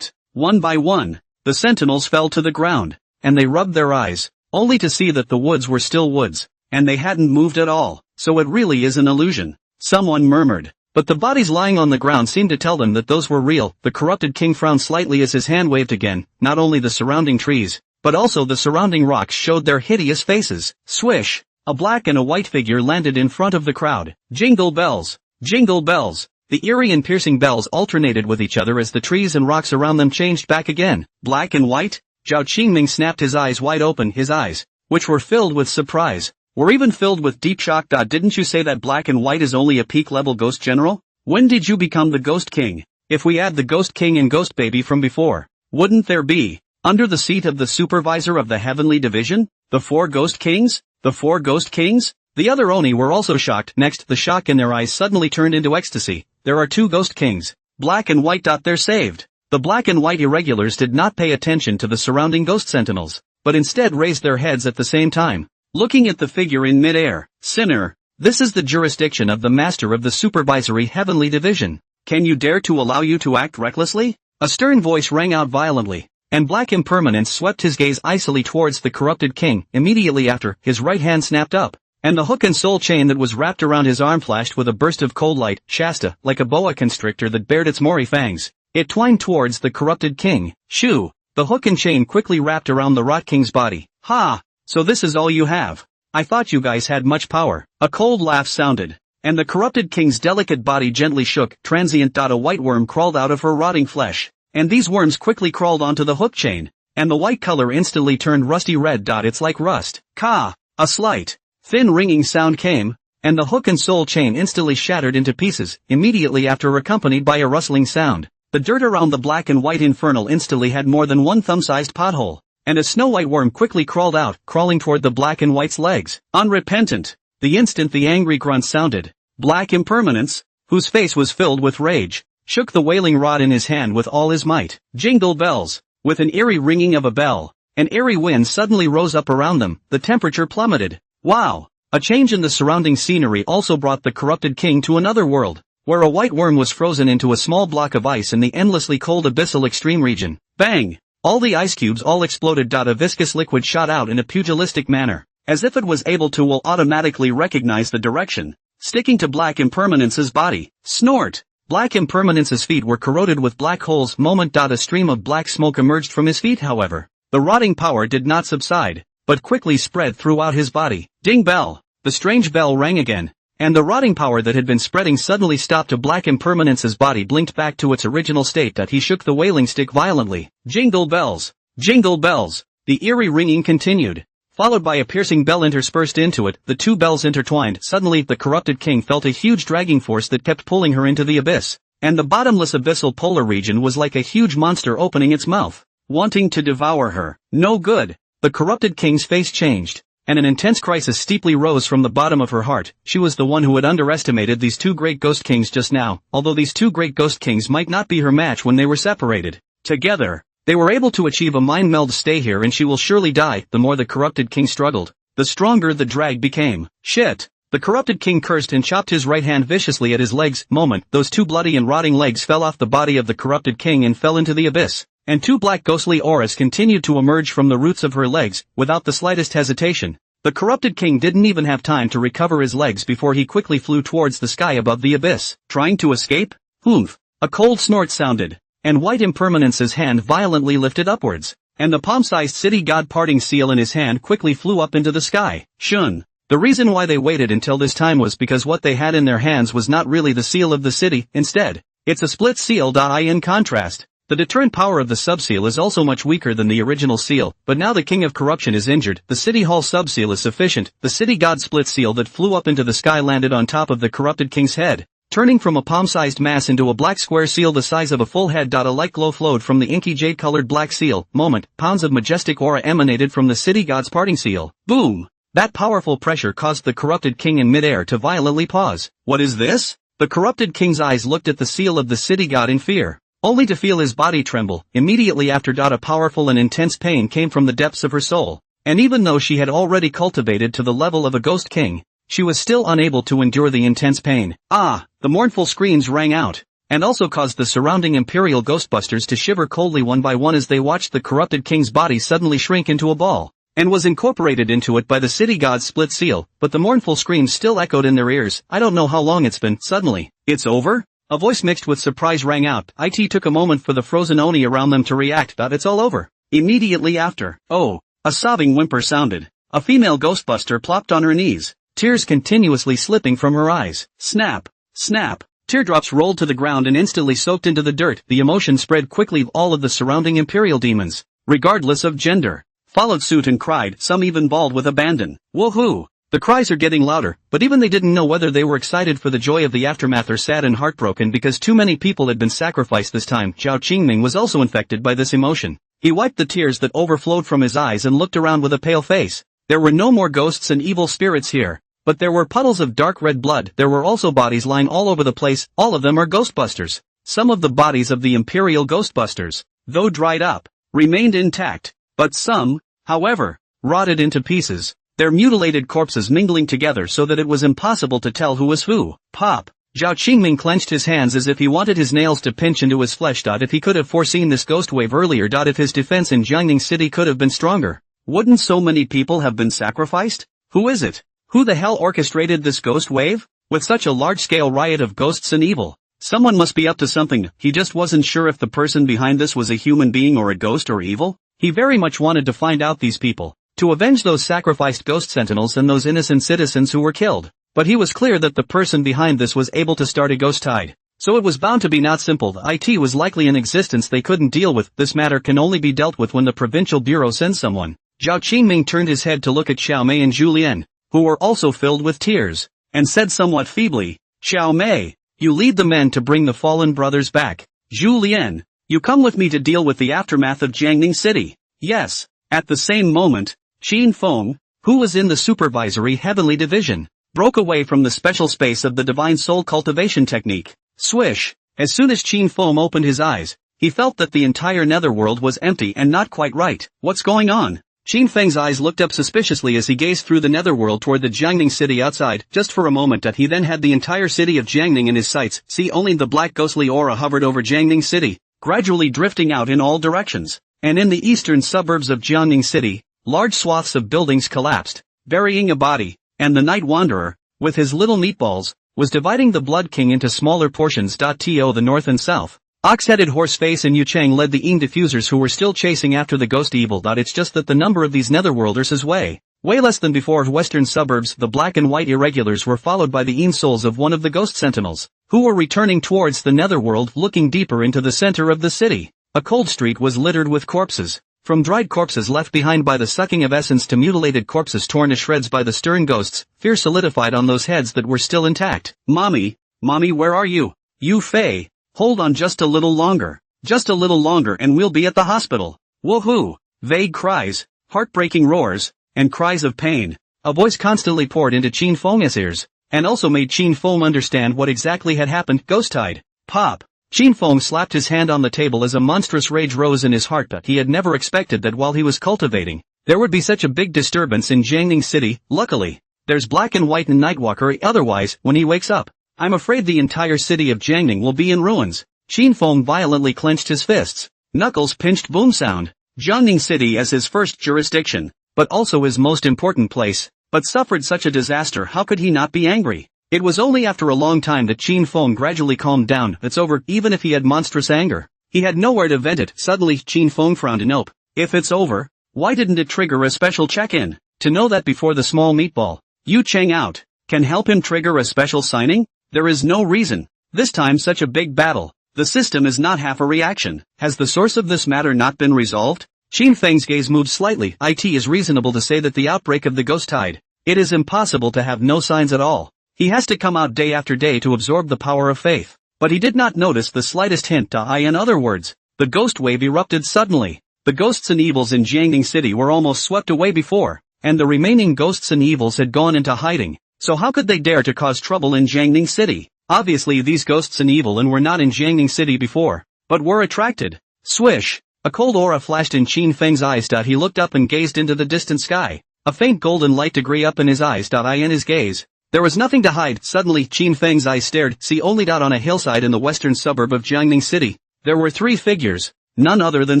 One by one, the sentinels fell to the ground, and they rubbed their eyes, only to see that the woods were still woods, and they hadn't moved at all. So it really is an illusion, someone murmured. But the bodies lying on the ground seemed to tell them that those were real. The corrupted king frowned slightly as his hand waved again. Not only the surrounding trees, but also the surrounding rocks showed their hideous faces. Swish! A black and a white figure landed in front of the crowd. Jingle bells! Jingle bells! The eerie and piercing bells alternated with each other as the trees and rocks around them changed back again. Black and white? Zhao Qingming snapped his eyes wide open. His eyes, which were filled with surprise, were even filled with deep shock. Didn't you say that black and white is only a peak level ghost general? When did you become the Ghost King? If we add the Ghost King and Ghost Baby from before, wouldn't there be, under the seat of the supervisor of the Heavenly Division? The 4 Ghost Kings? The 4 Ghost Kings? The other Oni were also shocked. Next, the shock in their eyes suddenly turned into ecstasy. There are 2 Ghost Kings. Black and white. They're saved. The black and white irregulars did not pay attention to the surrounding ghost sentinels, but instead raised their heads at the same time, looking at the figure in mid-air. Sinner. This is the jurisdiction of the master of the supervisory heavenly division. Can you dare to allow you to act recklessly? A stern voice rang out violently, and black impermanence swept his gaze icily towards the corrupted king. Immediately after, his right hand snapped up, and the hook and soul chain that was wrapped around his arm flashed with a burst of cold light. Shasta, like a boa constrictor that bared its Mori fangs, it twined towards the corrupted king. Shoo! The hook and chain quickly wrapped around the rot king's body. Ha! So this is all you have? I thought you guys had much power. A cold laugh sounded, and the corrupted king's delicate body gently shook. Transient. A white worm crawled out of her rotting flesh, and these worms quickly crawled onto the hook chain, and the white color instantly turned rusty red. It's like rust. Ka! A slight, thin ringing sound came, and the hook and soul chain instantly shattered into pieces, immediately after accompanied by a rustling sound. The dirt around the black and white infernal instantly had more than one thumb-sized pothole, and a snow-white worm quickly crawled out, crawling toward the black and white's legs. Unrepentant. The instant the angry grunt sounded, black impermanence, whose face was filled with rage, shook the wailing rod in his hand with all his might. Jingle bells. With an eerie ringing of a bell, an eerie wind suddenly rose up around them. The temperature plummeted. Wow! A change in the surrounding scenery also brought the corrupted king to another world, where a white worm was frozen into a small block of ice in the endlessly cold abyssal extreme region. Bang! All the ice cubes all exploded. A viscous liquid shot out in a pugilistic manner, as if it was able to will automatically recognize the direction, sticking to black impermanence's body. Snort! Black impermanence's feet were corroded with black holes. A stream of black smoke emerged from his feet. However, the rotting power did not subside, but quickly spread throughout his body. Ding bell! The strange bell rang again, and the rotting power that had been spreading suddenly stopped. Black impermanence's body blinked back to its original state. He shook the wailing stick violently. Jingle bells! Jingle bells! The eerie ringing continued, followed by a piercing bell interspersed into it. The 2 bells intertwined. Suddenly, the corrupted king felt a huge dragging force that kept pulling her into the abyss, and the bottomless abyssal polar region was like a huge monster opening its mouth, wanting to devour her. No good! The corrupted king's face changed, and an intense crisis steeply rose from the bottom of her heart. She was the one who had underestimated these 2 great ghost kings just now. Although these 2 great ghost kings might not be her match when they were separated, together, they were able to achieve a mind meld. Stay here and she will surely die. The more the corrupted king struggled, the stronger the drag became. Shit! The corrupted king cursed and chopped his right hand viciously at his legs. Those 2 bloody and rotting legs fell off the body of the corrupted king and fell into the abyss, and 2 black ghostly auras continued to emerge from the roots of her legs, without the slightest hesitation. The corrupted king didn't even have time to recover his legs before he quickly flew towards the sky above the abyss. Trying to escape? Oomph! A cold snort sounded, and white impermanence's hand violently lifted upwards, and the palm-sized city god parting seal in his hand quickly flew up into the sky. Shun! The reason why they waited until this time was because what they had in their hands was not really the seal of the city. Instead, it's a split seal. In contrast, the deterrent power of the subseal is also much weaker than the original seal, but now the king of corruption is injured. The city hall subseal is sufficient. The city god split seal that flew up into the sky landed on top of the corrupted king's head, turning from a palm-sized mass into a black square seal the size of a full head. A light glow flowed from the inky jade-colored black seal. Pounds of majestic aura emanated from the city god's parting seal. Boom! That powerful pressure caused the corrupted king in midair to violently pause. What is this? The corrupted king's eyes looked at the seal of the city god in fear, only to feel his body tremble. Immediately after, a powerful and intense pain came from the depths of her soul, and even though she had already cultivated to the level of a ghost king, she was still unable to endure the intense pain. The mournful screams rang out, and also caused the surrounding imperial ghostbusters to shiver coldly one by one as they watched the corrupted king's body suddenly shrink into a ball, and was incorporated into it by the city god's split seal. But the mournful screams still echoed in their ears. I don't know how long it's been. Suddenly, it's over? A voice mixed with surprise rang out. It took a moment for the frozen Oni around them to react. It's all over. Immediately after, a sobbing whimper sounded. A female ghostbuster plopped on her knees, tears continuously slipping from her eyes. Snap! Snap! Teardrops rolled to the ground and instantly soaked into the dirt. The emotion spread quickly. All of the surrounding imperial demons, regardless of gender, followed suit and cried, some even bawled with abandon. Woohoo! The cries are getting louder, but even they didn't know whether they were excited for the joy of the aftermath or sad and heartbroken because too many people had been sacrificed this time. Zhao Qingming was also infected by this emotion. He wiped the tears that overflowed from his eyes and looked around with a pale face. There were no more ghosts and evil spirits here, but there were puddles of dark red blood. There were also bodies lying all over the place. All of them are Ghostbusters. Some of the bodies of the Imperial Ghostbusters, though dried up, remained intact, but some, however, rotted into pieces, their mutilated corpses mingling together so that it was impossible to tell who was who. Pop! Zhao Qingming clenched his hands as if he wanted his nails to pinch into his flesh. If he could have foreseen this ghost wave earlier. If his defense in Jiangning City could have been stronger, wouldn't so many people have been sacrificed? Who is it? Who the hell orchestrated this ghost wave? With such a large-scale riot of ghosts and evil, someone must be up to something. He just wasn't sure if the person behind this was a human being or a ghost or evil. He very much wanted to find out these people, to avenge those sacrificed ghost sentinels and those innocent citizens who were killed. But he was clear that the person behind this was able to start a ghost tide. So it was bound to be not simple. The IT was likely an existence they couldn't deal with. This matter can only be dealt with when the provincial bureau sends someone. Zhao Qingming turned his head to look at Xiao Mei and Zhu Lian, who were also filled with tears, and said somewhat feebly, Xiao Mei, you lead the men to bring the fallen brothers back. Zhu Lian, you come with me to deal with the aftermath of Jiangning City. Yes. At the same moment, Qin Feng, who was in the supervisory heavenly division, broke away from the special space of the divine soul cultivation technique. Swish! As soon as Qin Feng opened his eyes, he felt that the entire netherworld was empty and not quite right. What's going on? Qin Feng's eyes looked up suspiciously as he gazed through the netherworld toward the Jiangning city outside. Just for a moment he then had the entire city of Jiangning in his sights. See, only the black ghostly aura hovered over Jiangning city, gradually drifting out in all directions. And in the eastern suburbs of Jiangning city, large swaths of buildings collapsed, burying a body, and the Night Wanderer, with his little meatballs, was dividing the Blood King into smaller portions. To the north and south, Ox-headed Horseface and Yu Chang led the Yin diffusers who were still chasing after the ghost evil. It's just that the number of these netherworlders is way less than before. Western suburbs, the black and white irregulars were followed by the Yin souls of one of the ghost sentinels, who were returning towards the netherworld, looking deeper into the center of the city. A cold street was littered with corpses, from dried corpses left behind by the sucking of essence to mutilated corpses torn to shreds by the stern ghosts. Fear solidified on those heads that were still intact. Mommy, where are you? You Fei, hold on just a little longer. Just a little longer and we'll be at the hospital. Woohoo! Vague cries, heartbreaking roars, and cries of pain. A voice constantly poured into Qin Feng's ears, and also made Qin Feng understand what exactly had happened. Ghost tide. Pop! Qin Feng slapped his hand on the table as a monstrous rage rose in his heart. But he had never expected that while he was cultivating, there would be such a big disturbance in Jiangning City. Luckily, there's Black and White and Nightwalker. Otherwise, when he wakes up, I'm afraid the entire city of Jiangning will be in ruins. Qin Feng violently clenched his fists. Knuckles pinched. Boom sound. Jiangning City as his first jurisdiction, but also his most important place, but suffered such a disaster. How could he not be angry? It was only after a long time that Qin Feng gradually calmed down. It's over. Even if he had monstrous anger, he had nowhere to vent it. Suddenly Qin Feng frowned. Nope. If it's over, why didn't it trigger a special check-in? To know that before the small meatball, Yu Chang out, can help him trigger a special signing? There is no reason. This time such a big battle. The system is not half a reaction. Has the source of this matter not been resolved? Qin Feng's gaze moved slightly. It is reasonable to say that the outbreak of the ghost tide. It is impossible to have no signs at all. He has to come out day after day to absorb the power of faith. But he did not notice the slightest hint. In other words, the ghost wave erupted suddenly. The ghosts and evils in Jiangning City were almost swept away before, and the remaining ghosts and evils had gone into hiding. So how could they dare to cause trouble in Jiangning City? Obviously these ghosts and evil were not in Jiangning City before, but were attracted. Swish! A cold aura flashed in Qin Feng's eyes. He looked up and gazed into the distant sky. A faint golden light degree up in his eyes. In his gaze, there was nothing to hide. Suddenly Qin Feng's eyes stared. See, only on a hillside in the western suburb of Jiangning City, there were three figures, none other than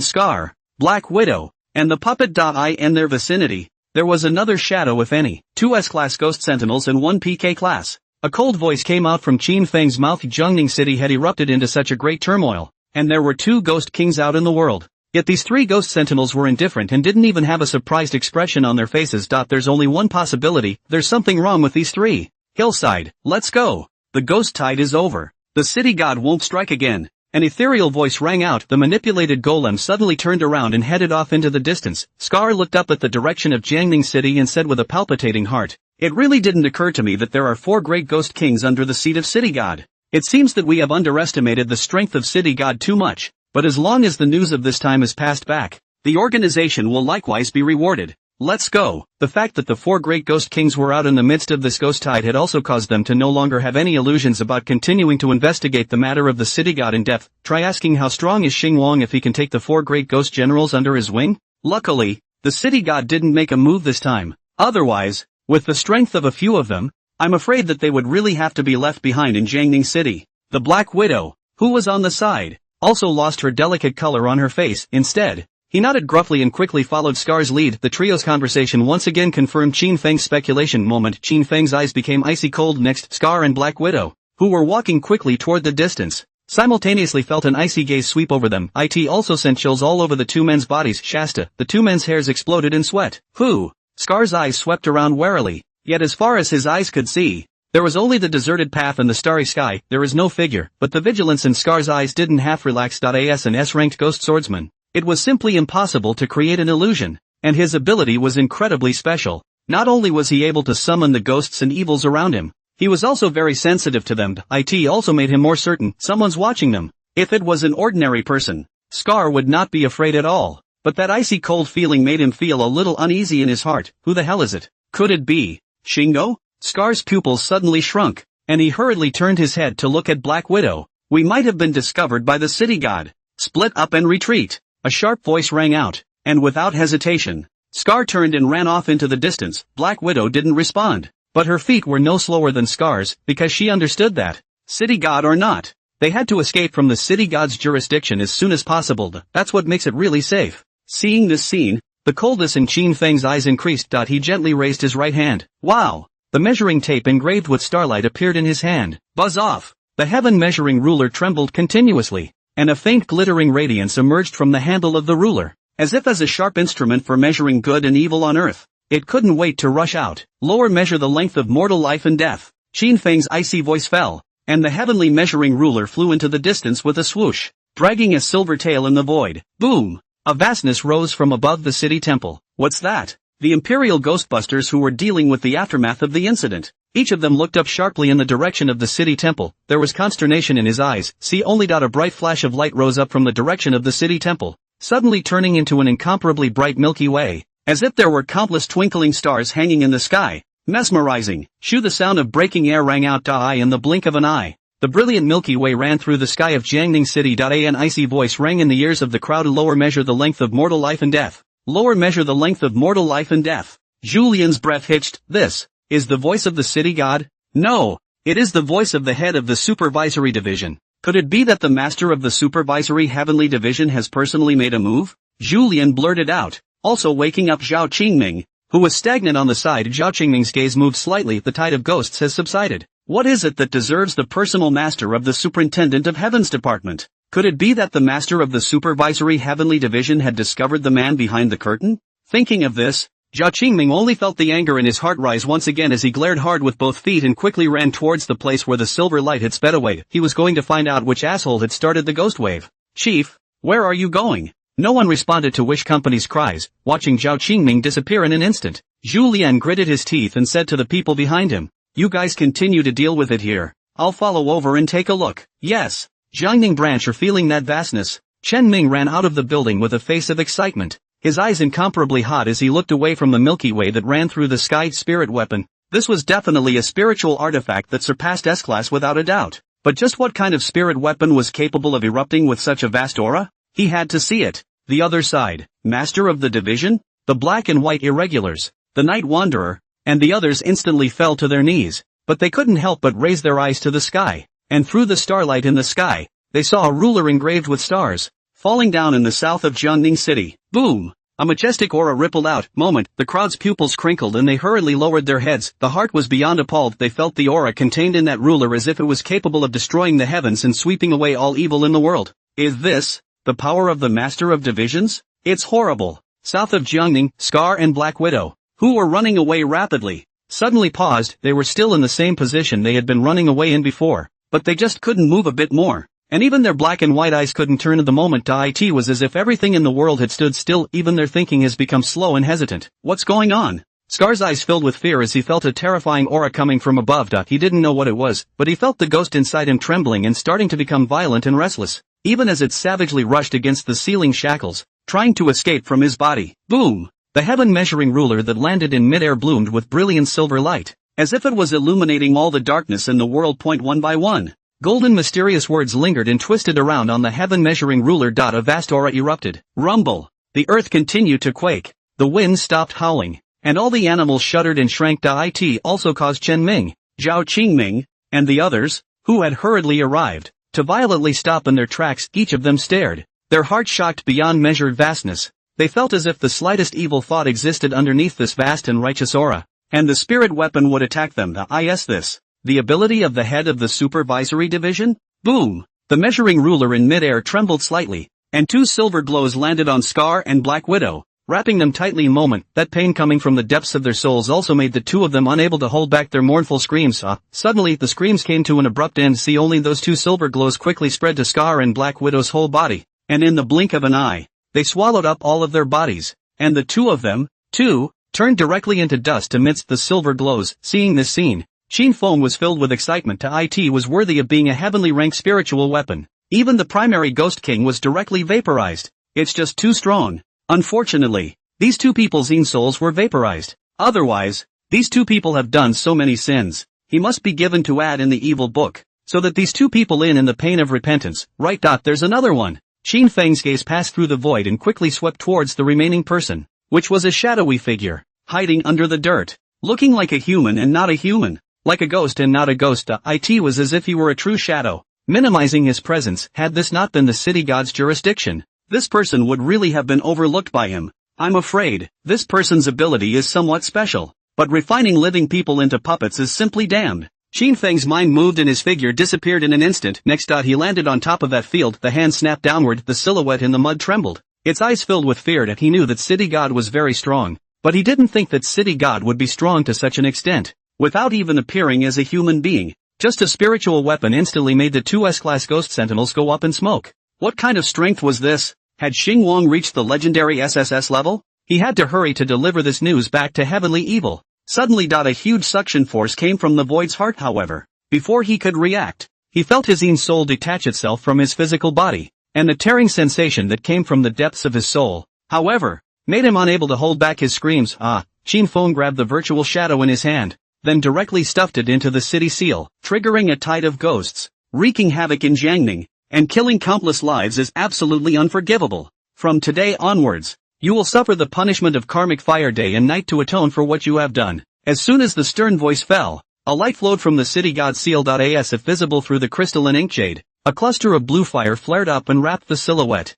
Scar, Black Widow, and the puppet. In their vicinity, there was another shadow if any, two S-class ghost sentinels and one PK class. A cold voice came out from Qin Feng's mouth. Jiangning City had erupted into such a great turmoil, and there were two ghost kings out in the world. Yet these three ghost sentinels were indifferent and didn't even have a surprised expression on their faces. There's only one possibility. There's something wrong with these three. Hillside, let's go. The ghost tide is over. The city god won't strike again. An ethereal voice rang out. The manipulated golem suddenly turned around and headed off into the distance. Scar looked up at the direction of Jiangning City and said with a palpitating heart, "It really didn't occur to me that there are four great ghost kings under the seat of city god. It seems that we have underestimated the strength of city god too much, but as long as the news of this time is passed back, the organization will likewise be rewarded." Let's go. The fact that the 4 great ghost kings were out in the midst of this ghost tide had also caused them to no longer have any illusions about continuing to investigate the matter of the city god in depth. Try asking how strong is Xing Wang if he can take the 4 great ghost generals under his wing? Luckily, the city god didn't make a move this time. Otherwise, with the strength of a few of them, I'm afraid that they would really have to be left behind in Jiangning City. The Black Widow, who was on the side, also lost her delicate color on her face. Instead, he nodded gruffly and quickly followed Scar's lead. The trio's conversation once again confirmed Qin Feng's speculation. Qin Feng's eyes became icy cold next. Scar and Black Widow, who were walking quickly toward the distance, simultaneously felt an icy gaze sweep over them. It also sent chills all over the 2 men's bodies. Shasta, the 2 men's hairs exploded in sweat. Who? Scar's eyes swept around warily, yet as far as his eyes could see, there was only the deserted path and the starry sky. There is no figure, but the vigilance in Scar's eyes didn't half relax. As an S-ranked ghost swordsman, it was simply impossible to create an illusion, and his ability was incredibly special. Not only was he able to summon the ghosts and evils around him, he was also very sensitive to them. It also made him more certain someone's watching them. If it was an ordinary person, Scar would not be afraid at all, but that icy cold feeling made him feel a little uneasy in his heart. Who the hell is it? Could it be Shingo? Scar's pupils suddenly shrunk, and he hurriedly turned his head to look at Black Widow. We might have been discovered by the city god. Split up and retreat. A sharp voice rang out, and without hesitation, Scar turned and ran off into the distance. Black Widow didn't respond, but her feet were no slower than Scar's, because she understood that, city god or not, they had to escape from the city god's jurisdiction as soon as possible. That's what makes it really safe. Seeing this scene, the coldness in Qin Feng's eyes increased. He gently raised his right hand. Wow! The measuring tape engraved with starlight appeared in his hand. Buzz off! The heaven measuring ruler trembled continuously, and a faint glittering radiance emerged from the handle of the ruler, as if as a sharp instrument for measuring good and evil on earth. It couldn't wait to rush out. Lower measure the length of mortal life and death. Qin Feng's icy voice fell, and the heavenly measuring ruler flew into the distance with a swoosh, dragging a silver tail in the void. Boom! A vastness rose from above the city temple. What's that? The Imperial Ghostbusters who were dealing with the aftermath of the incident. Each of them looked up sharply in the direction of the city temple. There was consternation in his eyes. See only. A bright flash of light rose up from the direction of the city temple, suddenly turning into an incomparably bright Milky Way, as if there were countless twinkling stars hanging in the sky. Mesmerizing. Shoo! The sound of breaking air rang out. In the blink of an eye, the brilliant Milky Way ran through the sky of Jiangning City. An icy voice rang in the ears of the crowd. Lower measure the length of mortal life and death. Lower measure the length of mortal life and death. Julian's breath hitched. This is the voice of the city god? No, it is the voice of the head of the supervisory division. Could it be that the master of the supervisory heavenly division has personally made a move? Julian blurted out, also waking up Zhao Qingming, who was stagnant on the side. Zhao Qingming's gaze moved slightly. The tide of ghosts has subsided. What is it that deserves the personal master of the superintendent of heaven's department? Could it be that the master of the supervisory heavenly division had discovered the man behind the curtain? Thinking of this, Zhao Qingming only felt the anger in his heart rise once again as he glared hard with both feet and quickly ran towards the place where the silver light had sped away. He was going to find out which asshole had started the ghost wave. Chief, where are you going? No one responded to Wish Company's cries, watching Zhao Qingming disappear in an instant. Zhu Lian gritted his teeth and said to the people behind him, "You guys continue to deal with it here. I'll follow over and take a look." Yes. Jiangning branch. Are feeling that vastness? Chen Ming ran out of the building with a face of excitement, his eyes incomparably hot as he looked away from the Milky Way that ran through the sky. Spirit weapon. This was definitely a spiritual artifact that surpassed S-class without a doubt. But just what kind of spirit weapon was capable of erupting with such a vast aura? He had to see it. The other side, master of the division, the black and white irregulars, the night wanderer, and the others instantly fell to their knees, but they couldn't help but raise their eyes to the sky. And through the starlight in the sky, they saw a ruler engraved with stars, falling down in the south of Jiangning City. Boom! A majestic aura rippled out. The crowd's pupils crinkled and they hurriedly lowered their heads. The heart was beyond appalled. They felt the aura contained in that ruler as if it was capable of destroying the heavens and sweeping away all evil in the world. Is this the power of the Master of Divisions? It's horrible. South of Jiangning, Scar and Black Widow, who were running away rapidly, suddenly paused. They were still in the same position they had been running away in before, but they just couldn't move a bit more. And even their black and white eyes couldn't turn at the moment. It was as if everything in the world had stood still. Even their thinking has become slow and hesitant. What's going on? Scar's eyes filled with fear as he felt a terrifying aura coming from above. He didn't know what it was, but he felt the ghost inside him trembling and starting to become violent and restless, even as it savagely rushed against the ceiling shackles, trying to escape from his body. Boom! The heaven-measuring ruler that landed in midair bloomed with brilliant silver light, as if it was illuminating all the darkness in the world. One by one, golden mysterious words lingered and twisted around on the heaven-measuring ruler. A vast aura erupted. Rumble. The earth continued to quake, the wind stopped howling, and all the animals shuddered and shrank. It also caused Chen Ming, Zhao Qingming, and the others, who had hurriedly arrived, to violently stop in their tracks. Each of them stared, their hearts shocked beyond measured vastness. They felt as if the slightest evil thought existed underneath this vast and righteous aura, and the spirit weapon would attack them. The ability of the head of the supervisory division? Boom! The measuring ruler in midair trembled slightly, and two silver glows landed on Scar and Black Widow, wrapping them tightly. A moment, that pain coming from the depths of their souls also made the two of them unable to hold back their mournful screams. Suddenly the screams came to an abrupt end. Only those two silver glows quickly spread to Scar and Black Widow's whole body, and in the blink of an eye, they swallowed up all of their bodies, and the two of them, too, turned directly into dust amidst the silver glows. Seeing this scene, Qin Feng was filled with excitement. It was worthy of being a heavenly ranked spiritual weapon. Even the primary Ghost King was directly vaporized. It's just too strong. Unfortunately, these two people's souls were vaporized. Otherwise, these two people have done so many sins. He must be given to add in the evil book, so that these two people in the pain of repentance. Right. There's another one. Qin Feng's gaze passed through the void and quickly swept towards the remaining person, which was a shadowy figure, hiding under the dirt, looking like a human and not a human, like a ghost and not a ghost. It was as if he were a true shadow, minimizing his presence. Had this not been the city god's jurisdiction, this person would really have been overlooked by him. I'm afraid, this person's ability is somewhat special, but refining living people into puppets is simply damned. Qin Feng's mind moved and his figure disappeared in an instant. Next, he landed on top of that field. The hand snapped downward, the silhouette in the mud trembled. Its eyes filled with fear. He knew that City God was very strong, but he didn't think that City God would be strong to such an extent, without even appearing as a human being. Just a spiritual weapon instantly made the two S-class ghost sentinels go up in smoke. What kind of strength was this? Had Xing Wang reached the legendary SSS level? He had to hurry to deliver this news back to Heavenly Evil. Suddenly, a huge suction force came from the void's heart. However, before he could react, he felt his soul detach itself from his physical body, and the tearing sensation that came from the depths of his soul, however, made him unable to hold back his screams. Qin Feng grabbed the virtual shadow in his hand, then directly stuffed it into the city seal, triggering a tide of ghosts, wreaking havoc in Jiangning, and killing countless lives is absolutely unforgivable. From today onwards, you will suffer the punishment of karmic fire day and night to atone for what you have done. As soon as the stern voice fell, a light flowed from the city god seal. As if visible through the crystalline inkjade, a cluster of blue fire flared up and wrapped the silhouette.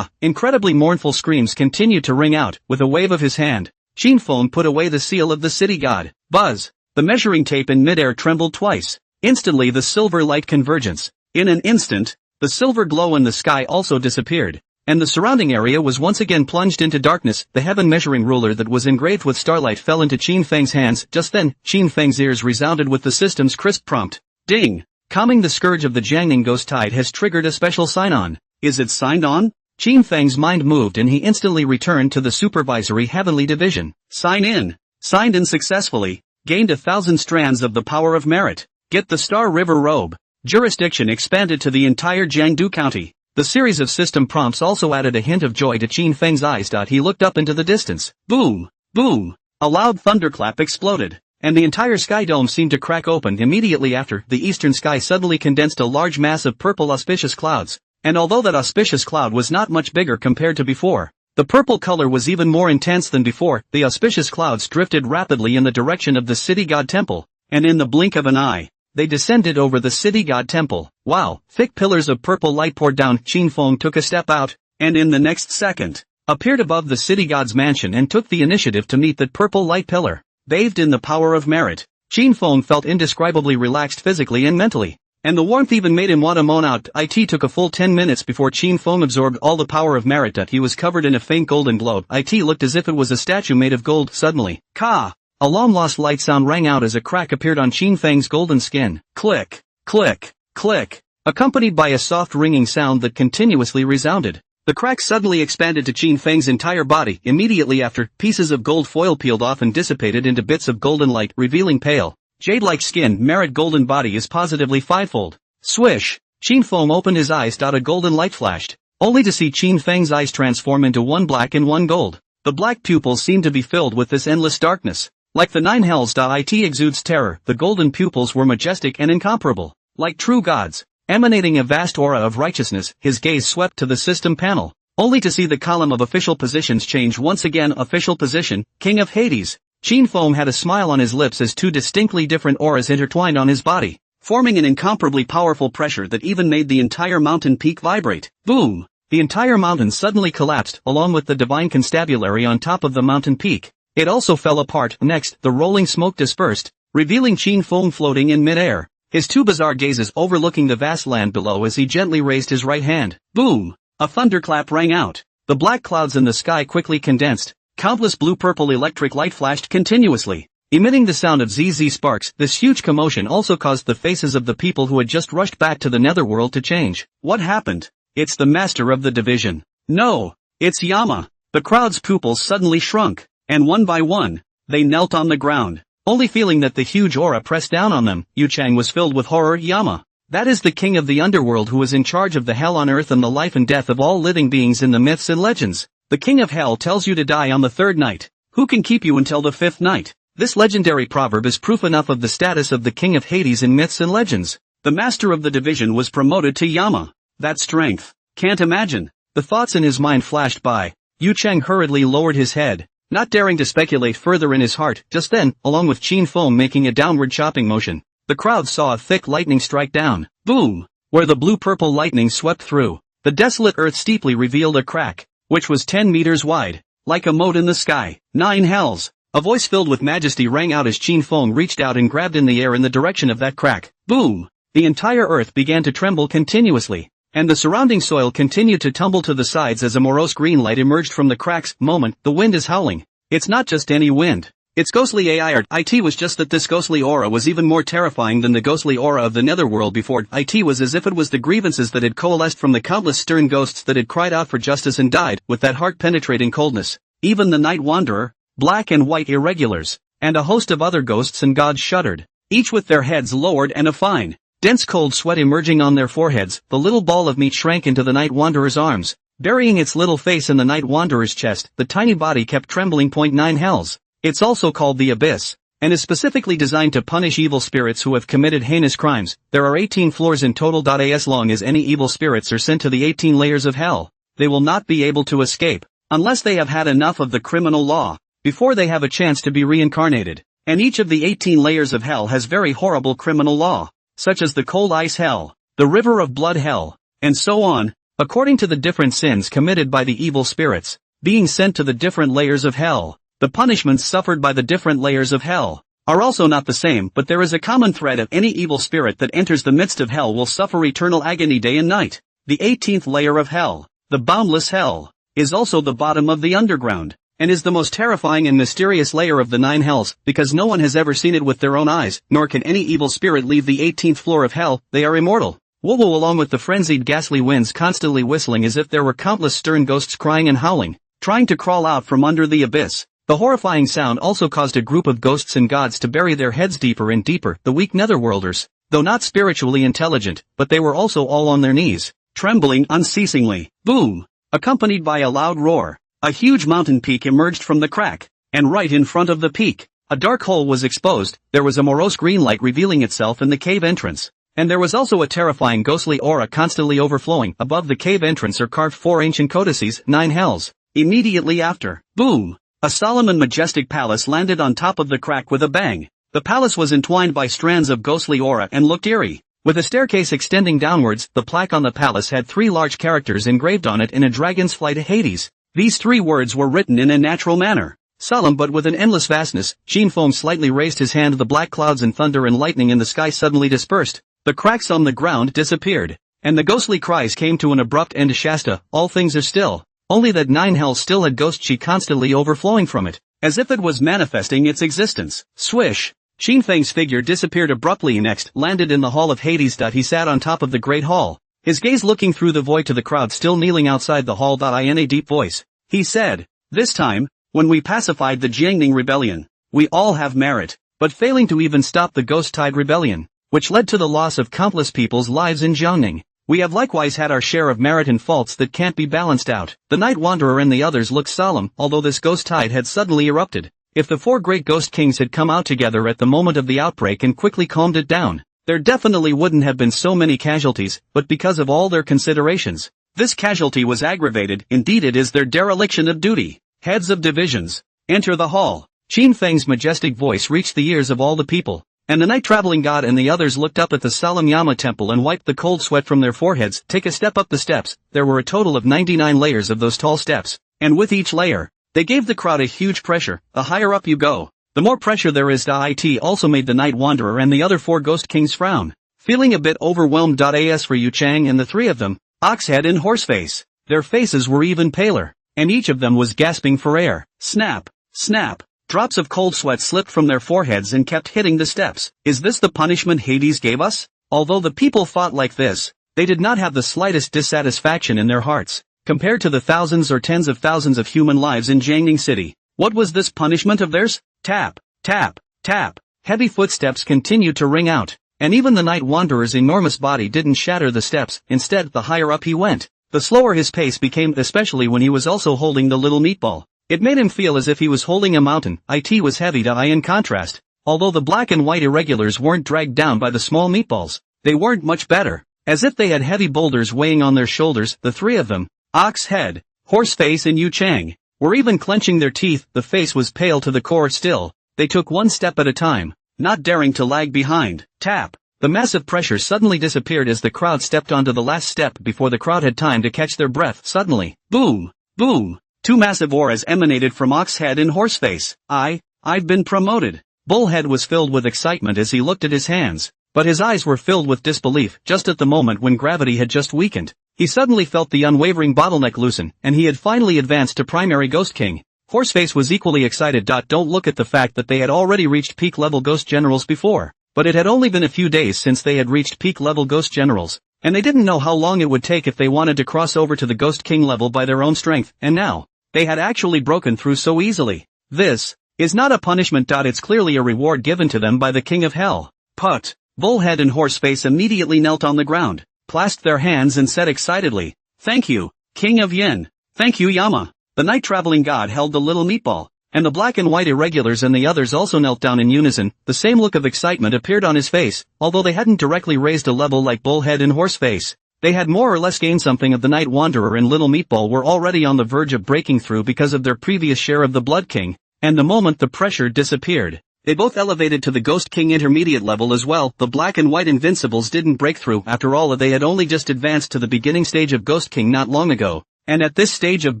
Incredibly mournful screams continued to ring out. With a wave of his hand, Qin Feng put away the seal of the city god. Buzz! The measuring tape in midair trembled twice. Instantly the silver light convergence. In an instant, the silver glow in the sky also disappeared, and the surrounding area was once again plunged into darkness. The heaven-measuring ruler that was engraved with starlight fell into Qin Feng's hands. Just then, Qin Feng's ears resounded with the system's crisp prompt. Ding! Calming the scourge of the Jiangning ghost tide has triggered a special sign-on. Is it signed on? Qin Feng's mind moved and he instantly returned to the supervisory heavenly division. Sign in. Signed in successfully. Gained 1,000 strands of the power of merit. Get the Star River robe. Jurisdiction expanded to the entire Jiangdu County. The series of system prompts also added a hint of joy to Qin Feng's eyes. He looked up into the distance. Boom! Boom! A loud thunderclap exploded, and the entire sky dome seemed to crack open. Immediately after, the eastern sky suddenly condensed a large mass of purple auspicious clouds, and although that auspicious cloud was not much bigger compared to before, the purple color was even more intense than before. The auspicious clouds drifted rapidly in the direction of the city god temple, and in the blink of an eye, they descended over the city god temple. Wow! Thick pillars of purple light poured down. Qin Feng took a step out, and in the next second, appeared above the city god's mansion and took the initiative to meet that purple light pillar. Bathed in the power of merit, Qin Feng felt indescribably relaxed physically and mentally, and the warmth even made him want to moan out. It took a full 10 minutes before Qin Feng absorbed all the power of merit. He was covered in a faint golden glow. It looked as if it was a statue made of gold. Suddenly, Ka! A long-lost light sound rang out as a crack appeared on Qin Feng's golden skin. Click! Click! Click! Accompanied by a soft ringing sound that continuously resounded. The crack suddenly expanded to Qin Feng's entire body. Immediately after, pieces of gold foil peeled off and dissipated into bits of golden light, revealing pale, jade-like skin. Merit golden body is positively fivefold. Swish! Qin Feng opened his eyes. A golden light flashed, only to see Qin Feng's eyes transform into one black and one gold. The black pupils seemed to be filled with this endless darkness. Like the nine hells. It exudes terror. The golden pupils were majestic and incomparable. Like true gods, emanating a vast aura of righteousness, his gaze swept to the system panel, only to see the column of official positions change once again. Official position, King of Hades. Qin Feng had a smile on his lips as two distinctly different auras intertwined on his body, forming an incomparably powerful pressure that even made the entire mountain peak vibrate. Boom! The entire mountain suddenly collapsed, along with the divine constabulary on top of the mountain peak. It also fell apart. Next, the rolling smoke dispersed, revealing Qin Feng floating in midair, his two bizarre gazes overlooking the vast land below as he gently raised his right hand. Boom! A thunderclap rang out. The black clouds in the sky quickly condensed. Countless blue-purple electric light flashed continuously, emitting the sound of ZZ sparks. This huge commotion also caused the faces of the people who had just rushed back to the Netherworld to change. What happened? It's the master of the division. No! It's Yama! The crowd's pupils suddenly shrunk, and one by one, they knelt on the ground. Only feeling that the huge aura pressed down on them, Yu Chang was filled with horror. Yama. That is the king of the underworld who is in charge of the hell on earth and the life and death of all living beings in the myths and legends. The king of hell tells you to die on the third night. Who can keep you until the fifth night? This legendary proverb is proof enough of the status of the king of Hades in myths and legends. The master of the division was promoted to Yama. That strength. Can't imagine. The thoughts in his mind flashed by. Yu Chang hurriedly lowered his head, not daring to speculate further in his heart. Just then, along with Qin Feng making a downward chopping motion, the crowd saw a thick lightning strike down. Boom! Where the blue-purple lightning swept through, the desolate earth steeply revealed a crack, which was 10 meters wide, like a moat in the sky. Nine hells! A voice filled with majesty rang out as Qin Feng reached out and grabbed in the air in the direction of that crack. Boom! The entire earth began to tremble continuously, and the surrounding soil continued to tumble to the sides as a morose green light emerged from the crack's. Moment, the wind is howling. It's not just any wind. It's ghostly AI. It was just that this ghostly aura was even more terrifying than the ghostly aura of the Netherworld before. It was as if it was the grievances that had coalesced from the countless stern ghosts that had cried out for justice and died with that heart-penetrating coldness. Even the Night Wanderer, black and white irregulars, and a host of other ghosts and gods shuddered, each with their heads lowered and a fine, dense cold sweat emerging on their foreheads. The little ball of meat shrank into the Night Wanderer's arms, burying its little face in the Night Wanderer's chest. The tiny body kept trembling. 9 hells. It's also called the Abyss, and is specifically designed to punish evil spirits who have committed heinous crimes. There are 18 floors in total. As long as any evil spirits are sent to the 18 layers of hell, they will not be able to escape, unless they have had enough of the criminal law, before they have a chance to be reincarnated. And each of the 18 layers of hell has very horrible criminal law, such as the cold ice hell, the river of blood hell, and so on, according to the different sins committed by the evil spirits, being sent to the different layers of hell. The punishments suffered by the different layers of hell are also not the same, but there is a common thread of any evil spirit that enters the midst of hell will suffer eternal agony day and night. The 18th layer of hell, the boundless hell, is also the bottom of the underground, and is the most terrifying and mysterious layer of the 9 hells, because no one has ever seen it with their own eyes, nor can any evil spirit leave the 18th floor of hell. They are immortal. Whoa, along with the frenzied ghastly winds constantly whistling as if there were countless stern ghosts crying and howling, trying to crawl out from under the abyss. The horrifying sound also caused a group of ghosts and gods to bury their heads deeper and deeper. The weak Netherworlders, though not spiritually intelligent, but they were also all on their knees, trembling unceasingly. Boom! Accompanied by a loud roar, a huge mountain peak emerged from the crack, and right in front of the peak, a dark hole was exposed. There was a morose green light revealing itself in the cave entrance, and there was also a terrifying ghostly aura constantly overflowing. Above the cave entrance are carved 4 ancient codices, 9 hells. Immediately after, boom! A solemn and majestic palace landed on top of the crack with a bang. The palace was entwined by strands of ghostly aura and looked eerie. With a staircase extending downwards, the plaque on the palace had 3 large characters engraved on it in a dragon's flight. Hades. These 3 words were written in a natural manner, solemn but with an endless vastness. Qin Feng slightly raised his hand. The black clouds and thunder and lightning in the sky suddenly dispersed. The cracks on the ground disappeared, and the ghostly cries came to an abrupt end. Shasta, all things are still. Only that 9 hells still had ghost chi constantly overflowing from it, as if it was manifesting its existence. Swish! Qin Feng's figure disappeared abruptly. Next, landed in the hall of Hades. He sat on top of the great hall, his gaze looking through the void to the crowd still kneeling outside the hall. In a deep voice, he said, "This time, when we pacified the Jiangning rebellion, we all have merit, but failing to even stop the ghost-tide rebellion, which led to the loss of countless people's lives in Jiangning, We have likewise had our share of merit and faults that can't be balanced out. The Night Wanderer and the others looked solemn, although this ghost tide had suddenly erupted. If the 4 great ghost kings had come out together at the moment of the outbreak and quickly calmed it down, there definitely wouldn't have been so many casualties, but because of all their considerations, this casualty was aggravated. Indeed, it is their dereliction of duty. Heads of divisions, enter the hall. Qin Feng's majestic voice reached the ears of all the people, and the night-traveling god and the others looked up at the solemn Yama temple and wiped the cold sweat from their foreheads. Take a step up the steps. There were a total of 99 layers of those tall steps, and with each layer, they gave the crowd a huge pressure. The higher up you go, the more pressure there is. It also made the Night Wanderer and the other 4 ghost kings frown, feeling a bit overwhelmed. As for Yu Chang and the 3 of them, Oxhead and Horseface, their faces were even paler, and each of them was gasping for air. Snap, snap. Drops of cold sweat slipped from their foreheads and kept hitting the steps. Is this the punishment Hades gave us? Although the people fought like this, they did not have the slightest dissatisfaction in their hearts, compared to the thousands or tens of thousands of human lives in Jiangning City. What was this punishment of theirs? Tap, tap, tap. Heavy footsteps continued to ring out, and even the Night Wanderer's enormous body didn't shatter the steps. Instead, the higher up he went, the slower his pace became, especially when he was also holding the little meatball. It made him feel as if he was holding a mountain. It was heavy. In contrast, although the black and white irregulars weren't dragged down by the small meatballs, they weren't much better, as if they had heavy boulders weighing on their shoulders. The 3 of them, Oxhead, Horseface and Yu Chang, were even clenching their teeth. The face was pale to the core. Still, they took one step at a time, not daring to lag behind. Tap. The massive pressure suddenly disappeared as the crowd stepped onto the last step before the crowd had time to catch their breath. Suddenly, boom, boom. 2 massive auras emanated from Oxhead and Horseface. I've been promoted. Bullhead was filled with excitement as he looked at his hands, but his eyes were filled with disbelief. Just at the moment when gravity had just weakened, he suddenly felt the unwavering bottleneck loosen, and he had finally advanced to primary Ghost King. Horseface was equally excited. Don't look at the fact that they had already reached peak level Ghost Generals before, but it had only been a few days since they had reached peak level Ghost Generals, and they didn't know how long it would take if they wanted to cross over to the Ghost King level by their own strength, and now, they had actually broken through so easily. This is not a punishment. It's clearly a reward given to them by the King of Hell. Put. Bullhead and Horseface immediately knelt on the ground, clasped their hands and said excitedly, "Thank you, King of Yin. Thank you, Yama." The night-traveling god held the little meatball, and the black and white irregulars and the others also knelt down in unison. The same look of excitement appeared on his face, although they hadn't directly raised a level like Bullhead and Horseface. They had more or less gained something. Of the Night Wanderer and Little Meatball were already on the verge of breaking through because of their previous share of the Blood King, and the moment the pressure disappeared, they both elevated to the Ghost King intermediate level as well. The black and white invincibles didn't break through. After all, they had only just advanced to the beginning stage of Ghost King not long ago, and at this stage of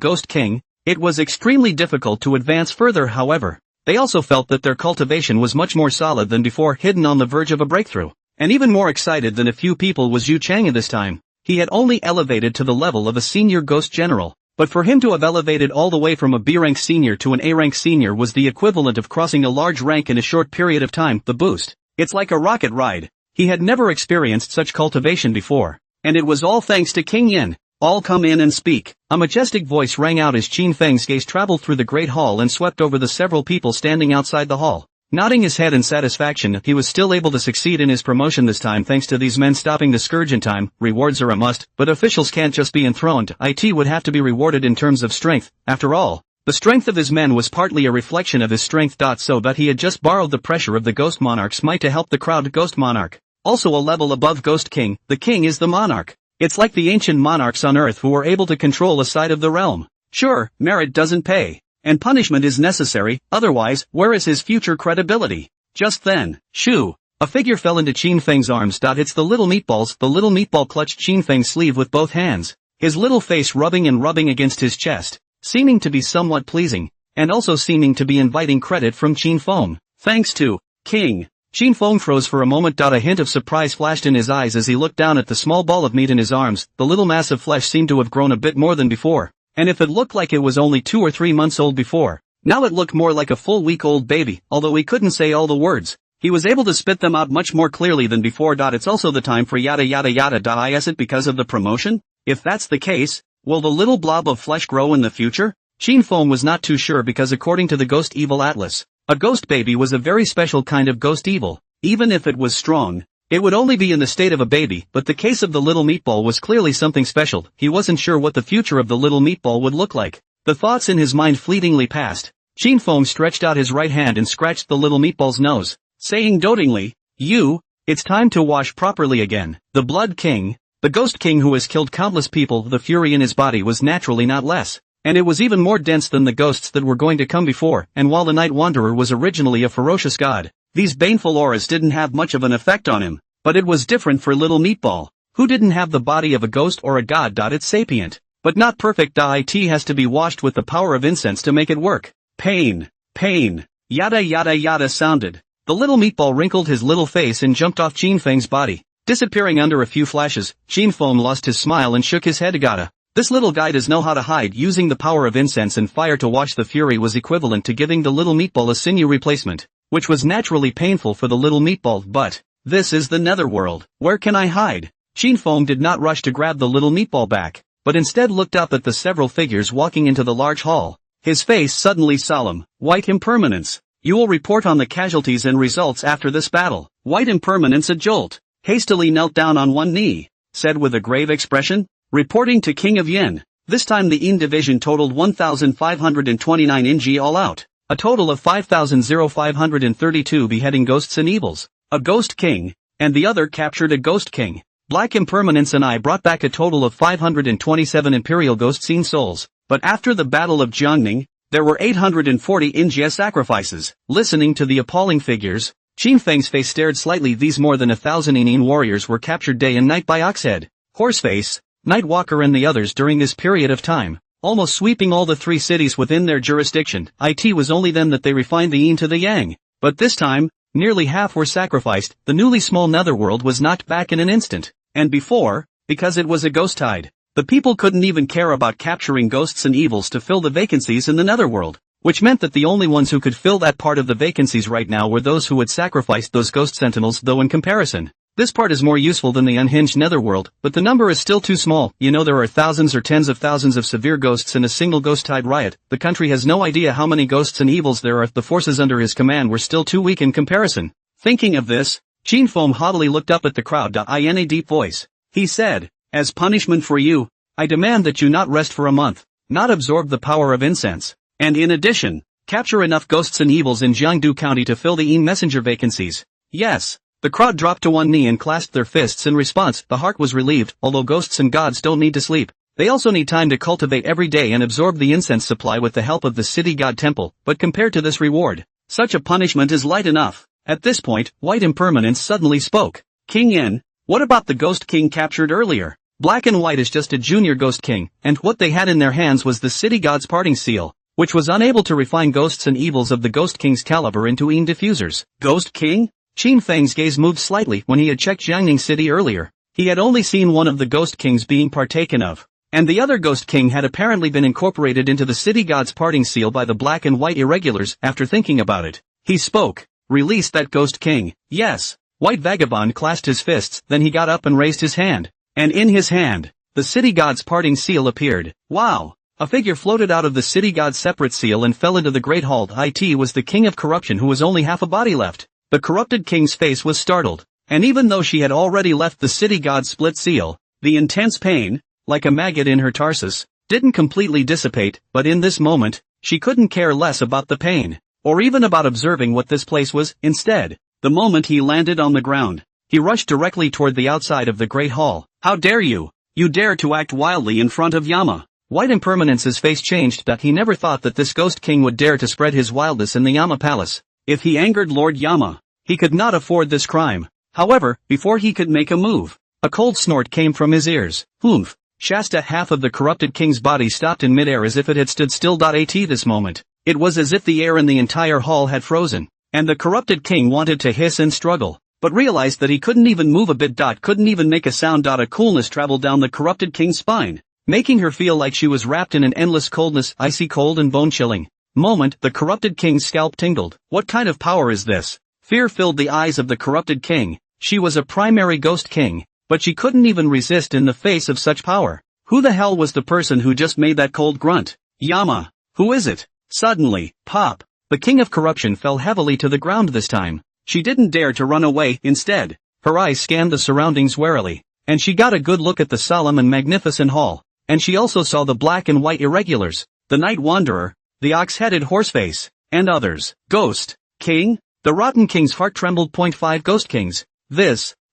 Ghost King, it was extremely difficult to advance further. However, they also felt that their cultivation was much more solid than before, hidden on the verge of a breakthrough, and even more excited than a few people was Yu Chang at this time. He had only elevated to the level of a senior Ghost General, but for him to have elevated all the way from a B-rank senior to an A-rank senior was the equivalent of crossing a large rank in a short period of time. The boost, it's like a rocket ride. He had never experienced such cultivation before, and it was all thanks to King Yin. "All come in and speak." A majestic voice rang out as Qin Feng's gaze traveled through the great hall and swept over the several people standing outside the hall. Nodding his head in satisfaction, he was still able to succeed in his promotion this time thanks to these men stopping the scourge in time. Rewards are a must, but officials can't just be enthroned. It would have to be rewarded in terms of strength. After all, the strength of his men was partly a reflection of his strength. So that he had just borrowed the pressure of the Ghost Monarch's might to help the crowd. Ghost Monarch, also a level above Ghost King. The king is the monarch. It's like the ancient monarchs on Earth who were able to control a side of the realm. Sure, merit doesn't pay, and punishment is necessary, otherwise, where is his future credibility? Just then, shoo! A figure fell into Qin Feng's arms. It's the little meatballs. The little meatball clutched Qin Feng's sleeve with both hands, his little face rubbing and rubbing against his chest, seeming to be somewhat pleasing, and also seeming to be inviting credit from Qin Feng. Thanks to King. Qin Feng froze for a moment. A hint of surprise flashed in his eyes as he looked down at the small ball of meat in his arms. The little mass of flesh seemed to have grown a bit more than before, and if it looked like it was only 2 or 3 months old before, now it looked more like a full week-old baby. Although he couldn't say all the words, he was able to spit them out much more clearly than before. It's also the time for yada yada yada. Is it because of the promotion? If that's the case, will the little blob of flesh grow in the future? Qin Feng was not too sure because according to the Ghost Evil Atlas, a ghost baby was a very special kind of ghost evil. Even if it was strong, It would only be in the state of a baby, but the case of the little meatball was clearly something special. He wasn't sure what the future of the little meatball would look like. The thoughts in his mind fleetingly passed. Chinfeng stretched out his right hand and scratched the little meatball's nose, saying dotingly, it's time to wash properly again. The Blood King, the Ghost King who has killed countless people, the fury in his body was naturally not less. And it was even more dense than the ghosts that were going to come before, and while the Night Wanderer was originally a ferocious god, these baneful auras didn't have much of an effect on him. But it was different for little meatball, who didn't have the body of a ghost or a god. It's sapient, but not perfect. It has to be washed with the power of incense to make it work. Pain, yada yada yada sounded. The little meatball wrinkled his little face and jumped off Chinfeng's body. Disappearing under a few flashes, Chinfeng lost his smile and shook his head. Gata. This little guy does know how to hide. Using the power of incense and fire to wash the fury was equivalent to giving the little meatball a sinew replacement, which was naturally painful for the little meatball. But this is the Netherworld. Where can I hide? Chinfeng did not rush to grab the little meatball back, but instead looked up at the several figures walking into the large hall. His face suddenly solemn. White Impermanence. You will report on the casualties and results after this battle. White Impermanence, a jolt, hastily knelt down on one knee, said with a grave expression, reporting to King of Yin. This time the Yin division totaled 1,529 NG all out, a total of 5,532 beheading ghosts and evils, a ghost king, and the other captured a ghost king. Black Impermanence and I brought back a total of 527 Imperial Ghost Scene souls, but after the Battle of Jiangning, there were 840 NGS sacrifices. Listening to the appalling figures, Chinfeng's face stared slightly. These more than 1,000 Yin warriors were captured day and night by Oxhead, Horseface, Nightwalker and the others during this period of time, almost sweeping all the 3 cities within their jurisdiction. It was only then that they refined the Yin to the Yang, but this time, nearly half were sacrificed. The newly small Netherworld was knocked back in an instant, and before, because it was a ghost tide, the people couldn't even care about capturing ghosts and evils to fill the vacancies in the Netherworld, which meant that the only ones who could fill that part of the vacancies right now were those who had sacrificed those ghost sentinels. Though in comparison, this part is more useful than the unhinged Netherworld, but the number is still too small. There are thousands or tens of thousands of severe ghosts in a single ghost tide riot. The country has no idea how many ghosts and evils there are. The forces under his command were still too weak in comparison. Thinking of this, Chinfeng haughtily looked up at the crowd. In a deep voice, he said, as punishment for you, I demand that you not rest for a month, not absorb the power of incense, and in addition, capture enough ghosts and evils in Jiangdu County to fill the Yin messenger vacancies. Yes. The crowd dropped to one knee and clasped their fists in response. The heart was relieved. Although ghosts and gods don't need to sleep, they also need time to cultivate every day and absorb the incense supply with the help of the city god temple. But compared to this reward, such a punishment is light enough. At this point, White Impermanence suddenly spoke. King Yin, what about the ghost king captured earlier? Black and White is just a junior ghost king, and what they had in their hands was the city god's parting seal, which was unable to refine ghosts and evils of the ghost king's caliber into Yin diffusers. Ghost king? Chinfeng's gaze moved slightly. When he had checked Jiangning City earlier, he had only seen one of the ghost kings being partaken of, and the other ghost king had apparently been incorporated into the city god's parting seal by the Black and White irregulars. After thinking about it, he spoke. Release that ghost king. Yes. White Vagabond clasped his fists, then he got up and raised his hand, and in his hand, the city god's parting seal appeared. Wow! A figure floated out of the city god's separate seal and fell into the great hall. It was the king of corruption who was only half a body left. The corrupted king's face was startled, and even though she had already left the city god's split seal, the intense pain, like a maggot in her tarsus, didn't completely dissipate. But in this moment, she couldn't care less about the pain, or even about observing what this place was. Instead, the moment he landed on the ground, he rushed directly toward the outside of the great hall. How dare you! You dare to act wildly in front of Yama! White Impermanence's face changed. He never thought that this ghost king would dare to spread his wildness in the Yama palace. If he angered Lord Yama, he could not afford this crime. However, before he could make a move, a cold snort came from his ears. Oomph! Shasta, half of the corrupted king's body stopped in midair as if it had stood still. At this moment, it was as if the air in the entire hall had frozen, and the corrupted king wanted to hiss and struggle, but realized that he couldn't even move a bit. Couldn't even make a sound. A coolness traveled down the corrupted king's spine, making her feel like she was wrapped in an endless coldness, icy cold and bone-chilling. Moment, the corrupted king's scalp tingled. What kind of power is this? Fear filled the eyes of the corrupted king. She was a primary ghost king, but she couldn't even resist in the face of such power. Who the hell was the person who just made that cold grunt? Yama. Who is it? Suddenly, pop! The king of corruption fell heavily to the ground. This time, she didn't dare to run away. Instead, Her eyes scanned the surroundings warily, and she got a good look at the solemn and magnificent hall, and she also saw the black and white irregulars, the Night Wanderer, the ox-headed horseface, and others. Ghost King? The Rotten King's heart trembled. 5 Ghost Kings.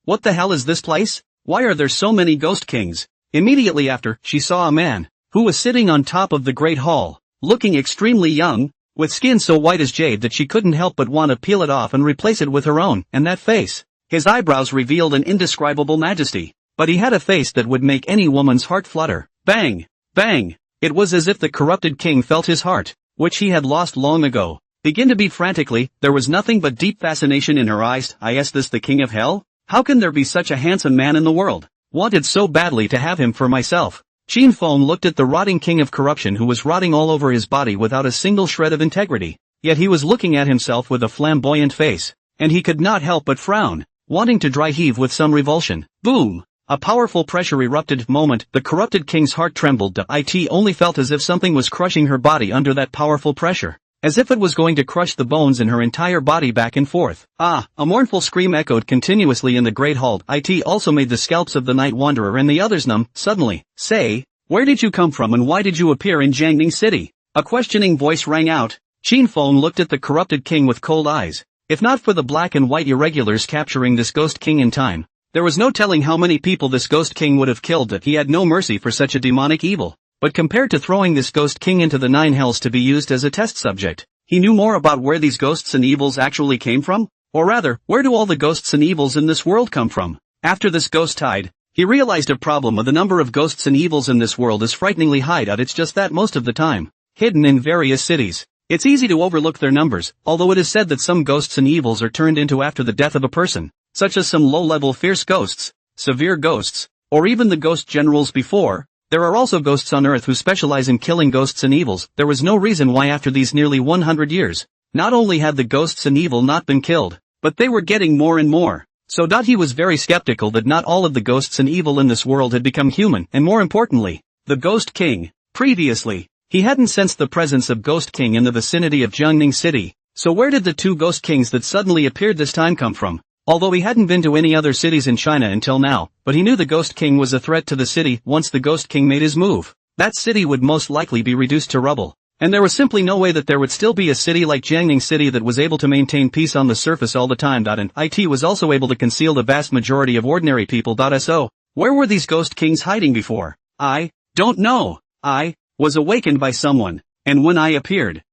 What the hell is this place? Why are there so many Ghost Kings? Immediately after, she saw a man, who was sitting on top of the great hall, looking extremely young, with skin so white as jade that she couldn't help but want to peel it off and replace it with her own, and that face. His eyebrows revealed an indescribable majesty, but he had a face that would make any woman's heart flutter. Bang! Bang! It was as if the corrupted king felt his heart, which he had lost long ago, begin to beat frantically. There was nothing but deep fascination in her eyes. Is this the king of hell? How can there be such a handsome man in the world? Wanted so badly to have him for myself. Qin Feng looked at the rotting king of corruption who was rotting all over his body without a single shred of integrity. Yet he was looking at himself with a flamboyant face, and he could not help but frown, wanting to dry heave with some revulsion. Boom! A powerful pressure erupted. Moment, the corrupted king's heart trembled. It only felt as if something was crushing her body under that powerful pressure, as if it was going to crush the bones in her entire body back and forth. A mournful scream echoed continuously in the great hall. It also made the scalps of the Night Wanderer and the others numb. Suddenly, say, where did you come from and why did you appear in Jiangning City? A questioning voice rang out. Qin Feng looked at the corrupted king with cold eyes. If not for the black and white irregulars capturing this ghost king in time, there was no telling how many people this ghost king would have killed. That he had no mercy for such a demonic evil. But compared to throwing this ghost king into the 9 hells to be used as a test subject, he knew more about where these ghosts and evils actually came from? Or rather, where do all the ghosts and evils in this world come from? After this ghost tide, he realized a problem with the number of ghosts and evils in this world is frighteningly high. It's just that most of the time, hidden in various cities. It's easy to overlook their numbers, although it is said that some ghosts and evils are turned into after the death of a person, such as some low-level fierce ghosts, severe ghosts, or even the ghost generals before. There are also ghosts on Earth who specialize in killing ghosts and evils. There was no reason why after these nearly 100 years, not only had the ghosts and evil not been killed, but they were getting more and more. So he was very skeptical that not all of the ghosts and evil in this world had become human, and more importantly, the Ghost King. Previously, he hadn't sensed the presence of Ghost King in the vicinity of Jiangning City. So where did the 2 Ghost Kings that suddenly appeared this time come from? Although he hadn't been to any other cities in China until now, but he knew the Ghost King was a threat to the city. Once the Ghost King made his move, that city would most likely be reduced to rubble. And there was simply no way that there would still be a city like Jiangning City that was able to maintain peace on the surface all the time. And it was also able to conceal the vast majority of ordinary people. So, where were these Ghost Kings hiding before? I don't know. I was awakened by someone, and when I appeared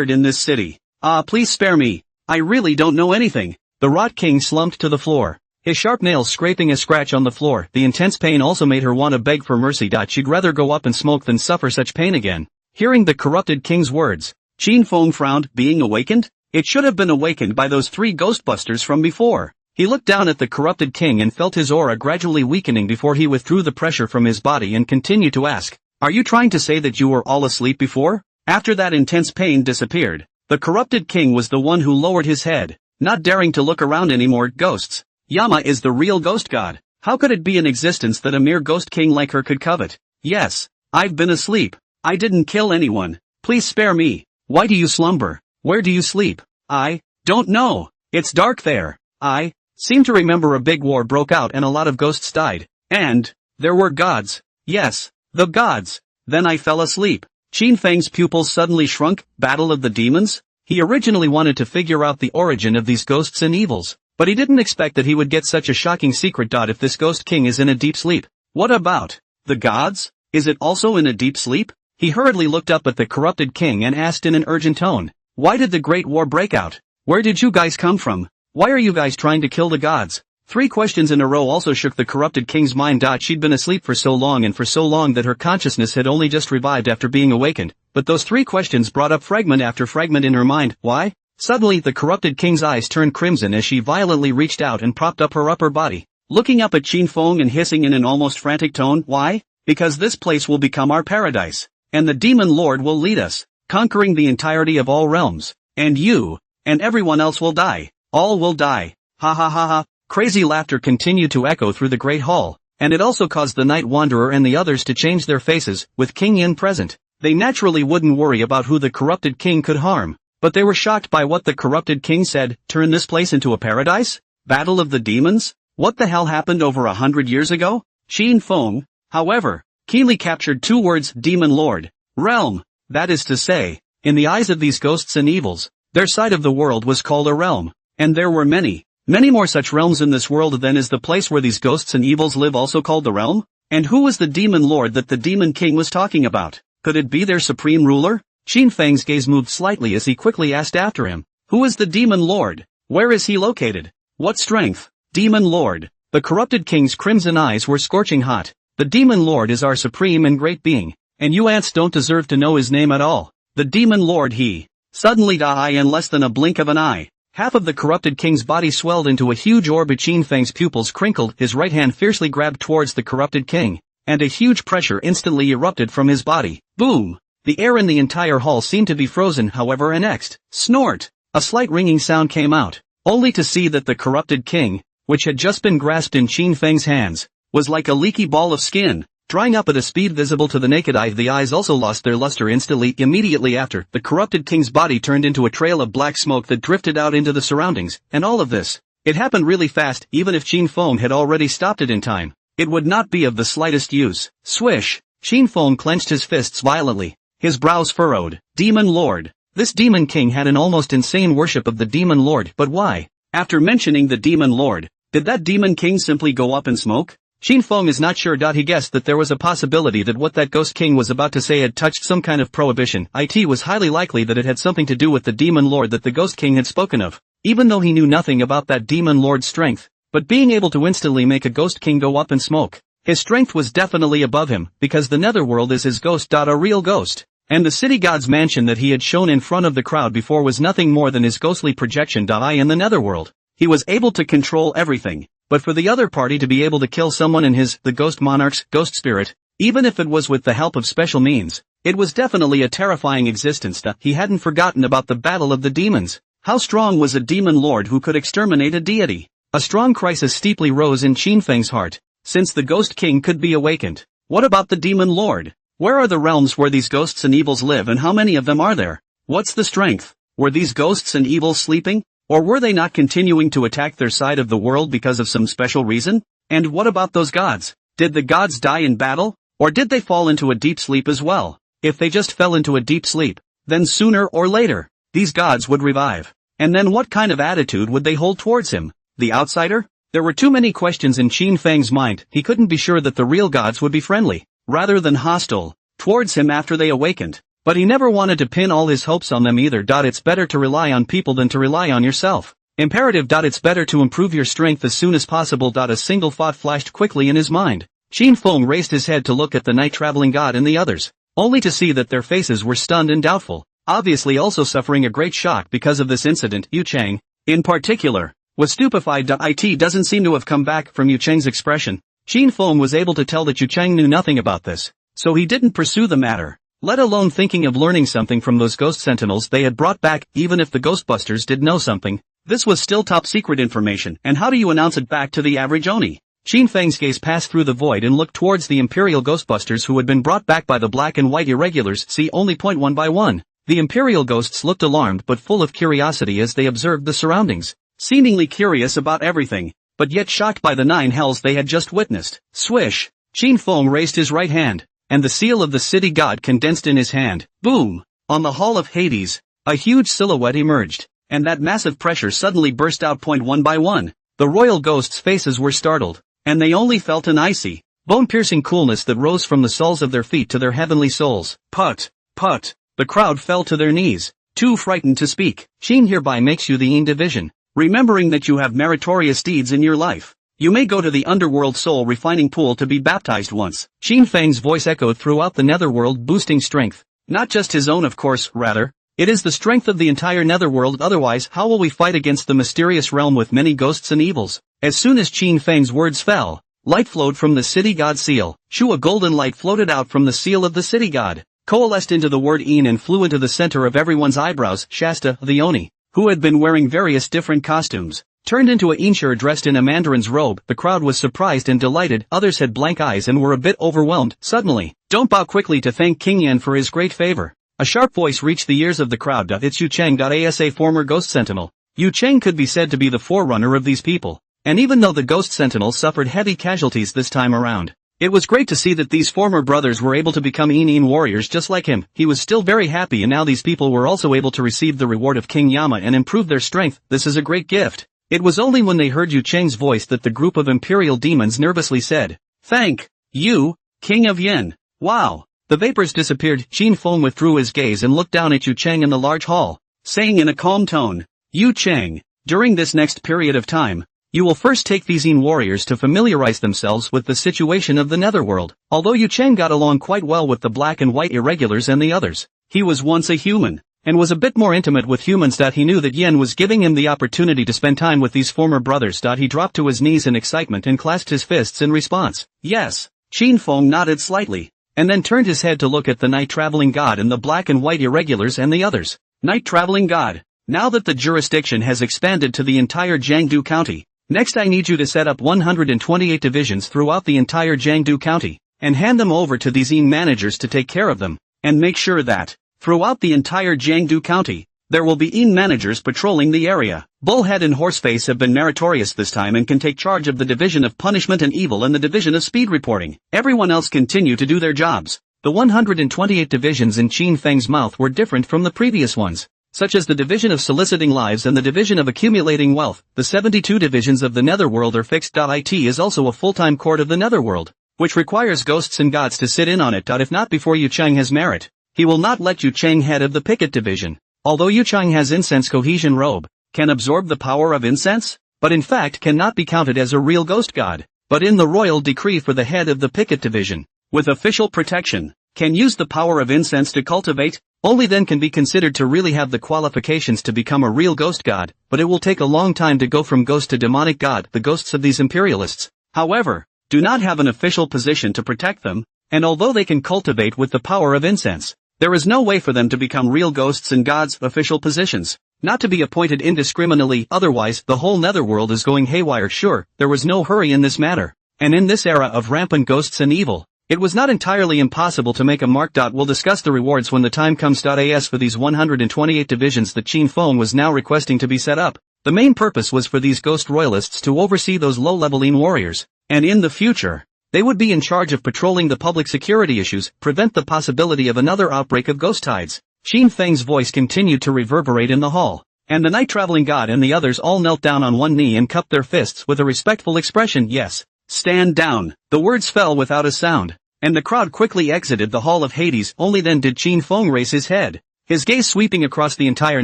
in this city. Please spare me. I really don't know anything. The Rot King slumped to the floor, his sharp nails scraping a scratch on the floor. The intense pain also made her want to beg for mercy. She'd rather go up and smoke than suffer such pain again. Hearing the corrupted king's words, Qin Feng frowned. Being awakened? It should have been awakened by those 3 ghostbusters from before. He looked down at the corrupted king and felt his aura gradually weakening before he withdrew the pressure from his body and continued to ask, are you trying to say that you were all asleep before? After that intense pain disappeared, the corrupted king was the one who lowered his head, not daring to look around anymore. Ghosts. Yama is the real ghost god. How could it be an existence that a mere ghost king like her could covet? Yes, I've been asleep. I didn't kill anyone. Please spare me. Why do you slumber? Where do you sleep? I don't know. It's dark there. I seem to remember a big war broke out and a lot of ghosts died. And there were gods. Yes, the gods. Then I fell asleep. Qin Feng's pupils suddenly shrunk. Battle of the demons? He originally wanted to figure out the origin of these ghosts and evils, but he didn't expect that he would get such a shocking secret. If this ghost king is in a deep sleep, what about the gods? Is it also in a deep sleep? He hurriedly looked up at the corrupted king and asked in an urgent tone, why did the great war break out? Where did you guys come from? Why are you guys trying to kill the gods? 3 questions in a row also shook the corrupted king's mind. She'd been asleep for so long and for so long that her consciousness had only just revived after being awakened, but those 3 questions brought up fragment after fragment in her mind. Why? Suddenly the corrupted king's eyes turned crimson as she violently reached out and propped up her upper body, looking up at Qin Feng and hissing in an almost frantic tone. Why? Because this place will become our paradise, and the demon lord will lead us, conquering the entirety of all realms, and you, and everyone else will die. All will die. Ha ha ha ha. Crazy laughter continued to echo through the great hall, and it also caused the Night Wanderer and the others to change their faces. With King Yin present, they naturally wouldn't worry about who the corrupted king could harm, but they were shocked by what the corrupted king said. Turn this place into a paradise? Battle of the demons? What the hell happened over 100 years ago? Qin Feng, however, keenly captured two words: demon lord, realm. That is to say, in the eyes of these ghosts and evils, their side of the world was called a realm. And there were many more such realms in this world than is the place where these ghosts and evils live, also called the realm? And who was the demon lord that the demon king was talking about? Could it be their supreme ruler? Qin Feng's gaze moved slightly as he quickly asked after him. Who is the demon lord? Where is he located? What strength? Demon lord. The corrupted king's crimson eyes were scorching hot. The demon lord is our supreme and great being, and you ants don't deserve to know his name at all. The demon lord, he suddenly died in less than a blink of an eye. Half of the corrupted king's body swelled into a huge orb. Qin Feng's pupils crinkled, his right hand fiercely grabbed towards the corrupted king, and a huge pressure instantly erupted from his body. Boom! The air in the entire hall seemed to be frozen. However, a next snort, a slight ringing sound came out, only to see that the corrupted king, which had just been grasped in Qin Feng's hands, was like a leaky ball of skin, drying up at a speed visible to the naked eye. The eyes also lost their luster instantly. Immediately after, the corrupted king's body turned into a trail of black smoke that drifted out into the surroundings, and all of this, it happened really fast. Even if Qin Feng had already stopped it in time, it would not be of the slightest use. Swish! Qin Feng clenched his fists violently, his brows furrowed. Demon Lord. This demon king had an almost insane worship of the demon lord. But why, after mentioning the demon lord, did that demon king simply go up in smoke? Qin Feng is not sure. He guessed that there was a possibility that what that ghost king was about to say had touched some kind of prohibition. It was highly likely that it had something to do with the demon lord that the ghost king had spoken of, even though he knew nothing about that demon lord's strength. But being able to instantly make a ghost king go up in smoke, his strength was definitely above him, because the Netherworld is his ghost. A real ghost. And the city god's mansion that he had shown in front of the crowd before was nothing more than his ghostly projection. In the Netherworld, he was able to control everything. But for the other party to be able to kill someone in the ghost monarch's ghost spirit, even if it was with the help of special means, it was definitely a terrifying existence. He hadn't forgotten about the battle of the demons. How strong was a demon lord who could exterminate a deity? A strong crisis steeply rose in Qin Feng's heart, since the ghost king could be awakened. What about the demon lord? Where are the realms where these ghosts and evils live, and how many of them are there? What's the strength? Were these ghosts and evils sleeping? Or were they not continuing to attack their side of the world because of some special reason? And what about those gods? Did the gods die in battle? Or did they fall into a deep sleep as well? If they just fell into a deep sleep, then sooner or later, these gods would revive. And then what kind of attitude would they hold towards him, the outsider? There were too many questions in Qin Feng's mind. He couldn't be sure that the real gods would be friendly, rather than hostile, towards him after they awakened. But he never wanted to pin all his hopes on them either. It's better to rely on people than to rely on yourself. Imperative. It's better to improve your strength as soon as possible. A single thought flashed quickly in his mind. Qin Feng raised his head to look at the night-traveling god and the others, only to see that their faces were stunned and doubtful, obviously also suffering a great shock because of this incident. Yu Chang, in particular, was stupefied. It doesn't seem to have come back from Yu Chang's expression. Qin Feng was able to tell that Yu Chang knew nothing about this, so he didn't pursue the matter, let alone thinking of learning something from those ghost sentinels they had brought back. Even if the Ghostbusters did know something, this was still top secret information, and how do you announce it back to the average Oni? Qin Feng's gaze passed through the void and looked towards the Imperial Ghostbusters who had been brought back by the black and white irregulars. See only point one by one. The Imperial Ghosts looked alarmed but full of curiosity as they observed the surroundings, seemingly curious about everything, but yet shocked by the 9 hells they had just witnessed. Swish! Qin Feng raised his right hand, and the seal of the city god condensed in his hand. Boom! On the Hall of Hades, a huge silhouette emerged, and that massive pressure suddenly burst out. Point one by one. The royal ghosts' faces were startled, and they only felt an icy, bone-piercing coolness that rose from the soles of their feet to their heavenly souls. Put! Put! The crowd fell to their knees, too frightened to speak. Qin hereby makes you the Yin division, remembering that you have meritorious deeds in your life. You may go to the Underworld soul refining pool to be baptized once. Qin Feng's voice echoed throughout the Netherworld, boosting strength. Not just his own, of course, rather. It is the strength of the entire Netherworld. Otherwise, how will we fight against the mysterious realm with many ghosts and evils? As soon as Qin Feng's words fell, light flowed from the city god seal. A golden light floated out from the seal of the city god, coalesced into the word Yin and flew into the center of everyone's eyebrows. Shasta, the Oni, who had been wearing various different costumes, turned into a Inshur dressed in a mandarin's robe. The crowd was surprised and delighted. Others had blank eyes and were a bit overwhelmed. Suddenly, don't bow quickly to thank King Yan for his great favor. A sharp voice reached the ears of the crowd. It's Yu Chang. As a former ghost sentinel, Yu Chang could be said to be the forerunner of these people, and even though the ghost sentinels suffered heavy casualties this time around, it was great to see that these former brothers were able to become Inin warriors just like him. He was still very happy, and now these people were also able to receive the reward of King Yama and improve their strength. This is a great gift. It was only when they heard Yu Cheng's voice that the group of imperial demons nervously said, "Thank you, King of Yin." Wow. The vapors disappeared. Qin Feng withdrew his gaze and looked down at Yu Cheng in the large hall, saying in a calm tone, "Yu Cheng, during this next period of time, you will first take these Yin warriors to familiarize themselves with the situation of the Netherworld." Although Yu Cheng got along quite well with the black and white irregulars and the others, he was once a human, and was a bit more intimate with humans. He knew that Yin was giving him the opportunity to spend time with these former brothers. He dropped to his knees in excitement and clasped his fists in response. Yes. Qin Feng nodded slightly, and then turned his head to look at the night traveling god and the black and white irregulars and the others. Night traveling god. Now that the jurisdiction has expanded to the entire Jiangdu County, next I need you to set up 128 divisions throughout the entire Jiangdu County, and hand them over to these Yin managers to take care of them, and make sure that, throughout the entire Jiangdu County, there will be Yin managers patrolling the area. Bullhead and Horseface have been meritorious this time and can take charge of the division of punishment and evil and the division of speed reporting. Everyone else continue to do their jobs. The 128 divisions in Qin Feng's mouth were different from the previous ones, such as the division of soliciting lives and the division of accumulating wealth. The 72 divisions of the Netherworld are fixed. It is also a full-time court of the Netherworld, which requires ghosts and gods to sit in on it. If not before Yu Cheng has merit, he will not let Yu Cheng head of the picket division. Although Yu Cheng has incense cohesion robe, can absorb the power of incense, but in fact cannot be counted as a real ghost god, but in the royal decree for the head of the picket division, with official protection, can use the power of incense to cultivate, only then can be considered to really have the qualifications to become a real ghost god. But it will take a long time to go from ghost to demonic god. The ghosts of these imperialists, however, do not have an official position to protect them, and although they can cultivate with the power of incense, there is no way for them to become real ghosts and gods. Official positions, not to be appointed indiscriminately, otherwise the whole Netherworld is going haywire. Sure, there was no hurry in this matter, and in this era of rampant ghosts and evil, it was not entirely impossible to make a mark. We'll discuss the rewards when the time comes. As for these 128 divisions that Qin Feng was now requesting to be set up, the main purpose was for these ghost royalists to oversee those low-level Yin warriors, and in the future, they would be in charge of patrolling the public security issues, prevent the possibility of another outbreak of ghost tides. Qin Feng's voice continued to reverberate in the hall, and the night traveling god and the others all knelt down on one knee and cupped their fists with a respectful expression. Yes. Stand down. The words fell without a sound, and the crowd quickly exited the Hall of Hades. Only then did Qin Feng raise his head, his gaze sweeping across the entire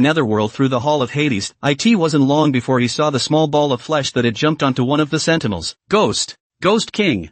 Netherworld through the Hall of Hades. It wasn't long before he saw the small ball of flesh that had jumped onto one of the sentinels. Ghost King.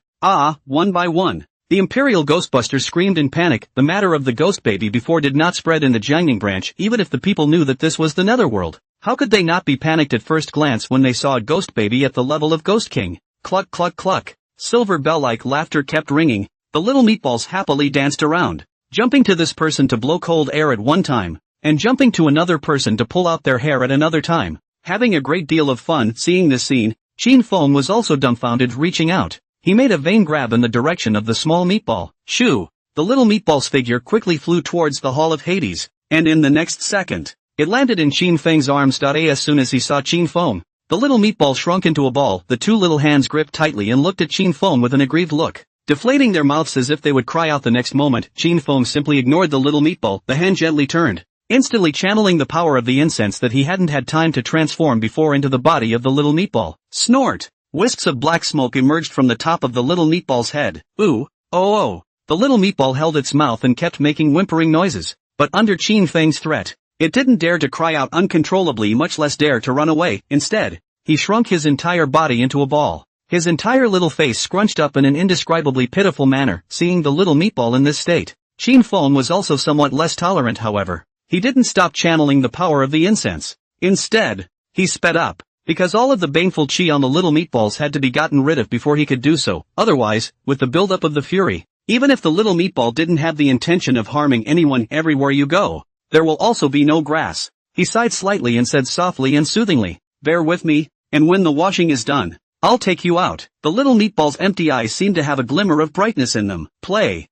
One by one, the Imperial Ghostbusters screamed in panic. The matter of the ghost baby before did not spread in the Jiangning branch. Even if the people knew that this was the Netherworld, how could they not be panicked at first glance when they saw a ghost baby at the level of Ghost King? Cluck cluck cluck. Silver bell-like laughter kept ringing. The little meatballs happily danced around, jumping to this person to blow cold air at one time, and jumping to another person to pull out their hair at another time, having a great deal of fun. Seeing this scene, Qin Feng was also dumbfounded. Reaching out, he made a vain grab in the direction of the small meatball. Shoo! The little meatball's figure quickly flew towards the Hall of Hades, and in the next second, it landed in Qin Feng's arms. As soon as he saw Qin Feng, the little meatball shrunk into a ball. The two little hands gripped tightly and looked at Qin Feng with an aggrieved look, deflating their mouths as if they would cry out the next moment. Qin Feng simply ignored the little meatball. The hand gently turned, instantly channeling the power of the incense that he hadn't had time to transform before into the body of the little meatball. Snort! Wisps of black smoke emerged from the top of the little meatball's head. Ooh, oh. The little meatball held its mouth and kept making whimpering noises, but under Qin Feng's threat, it didn't dare to cry out uncontrollably, much less dare to run away. Instead, he shrunk his entire body into a ball, his entire little face scrunched up in an indescribably pitiful manner. Seeing the little meatball in this state, Qin Feng was also somewhat less tolerant. However, he didn't stop channeling the power of the incense. Instead, he sped up, because all of the baneful chi on the little meatballs had to be gotten rid of before he could do so. Otherwise, with the buildup of the fury, even if the little meatball didn't have the intention of harming anyone, everywhere you go, there will also be no grass. He sighed slightly and said softly and soothingly, "Bear with me, and when the washing is done, I'll take you out." The little meatball's empty eyes seemed to have a glimmer of brightness in them. Play.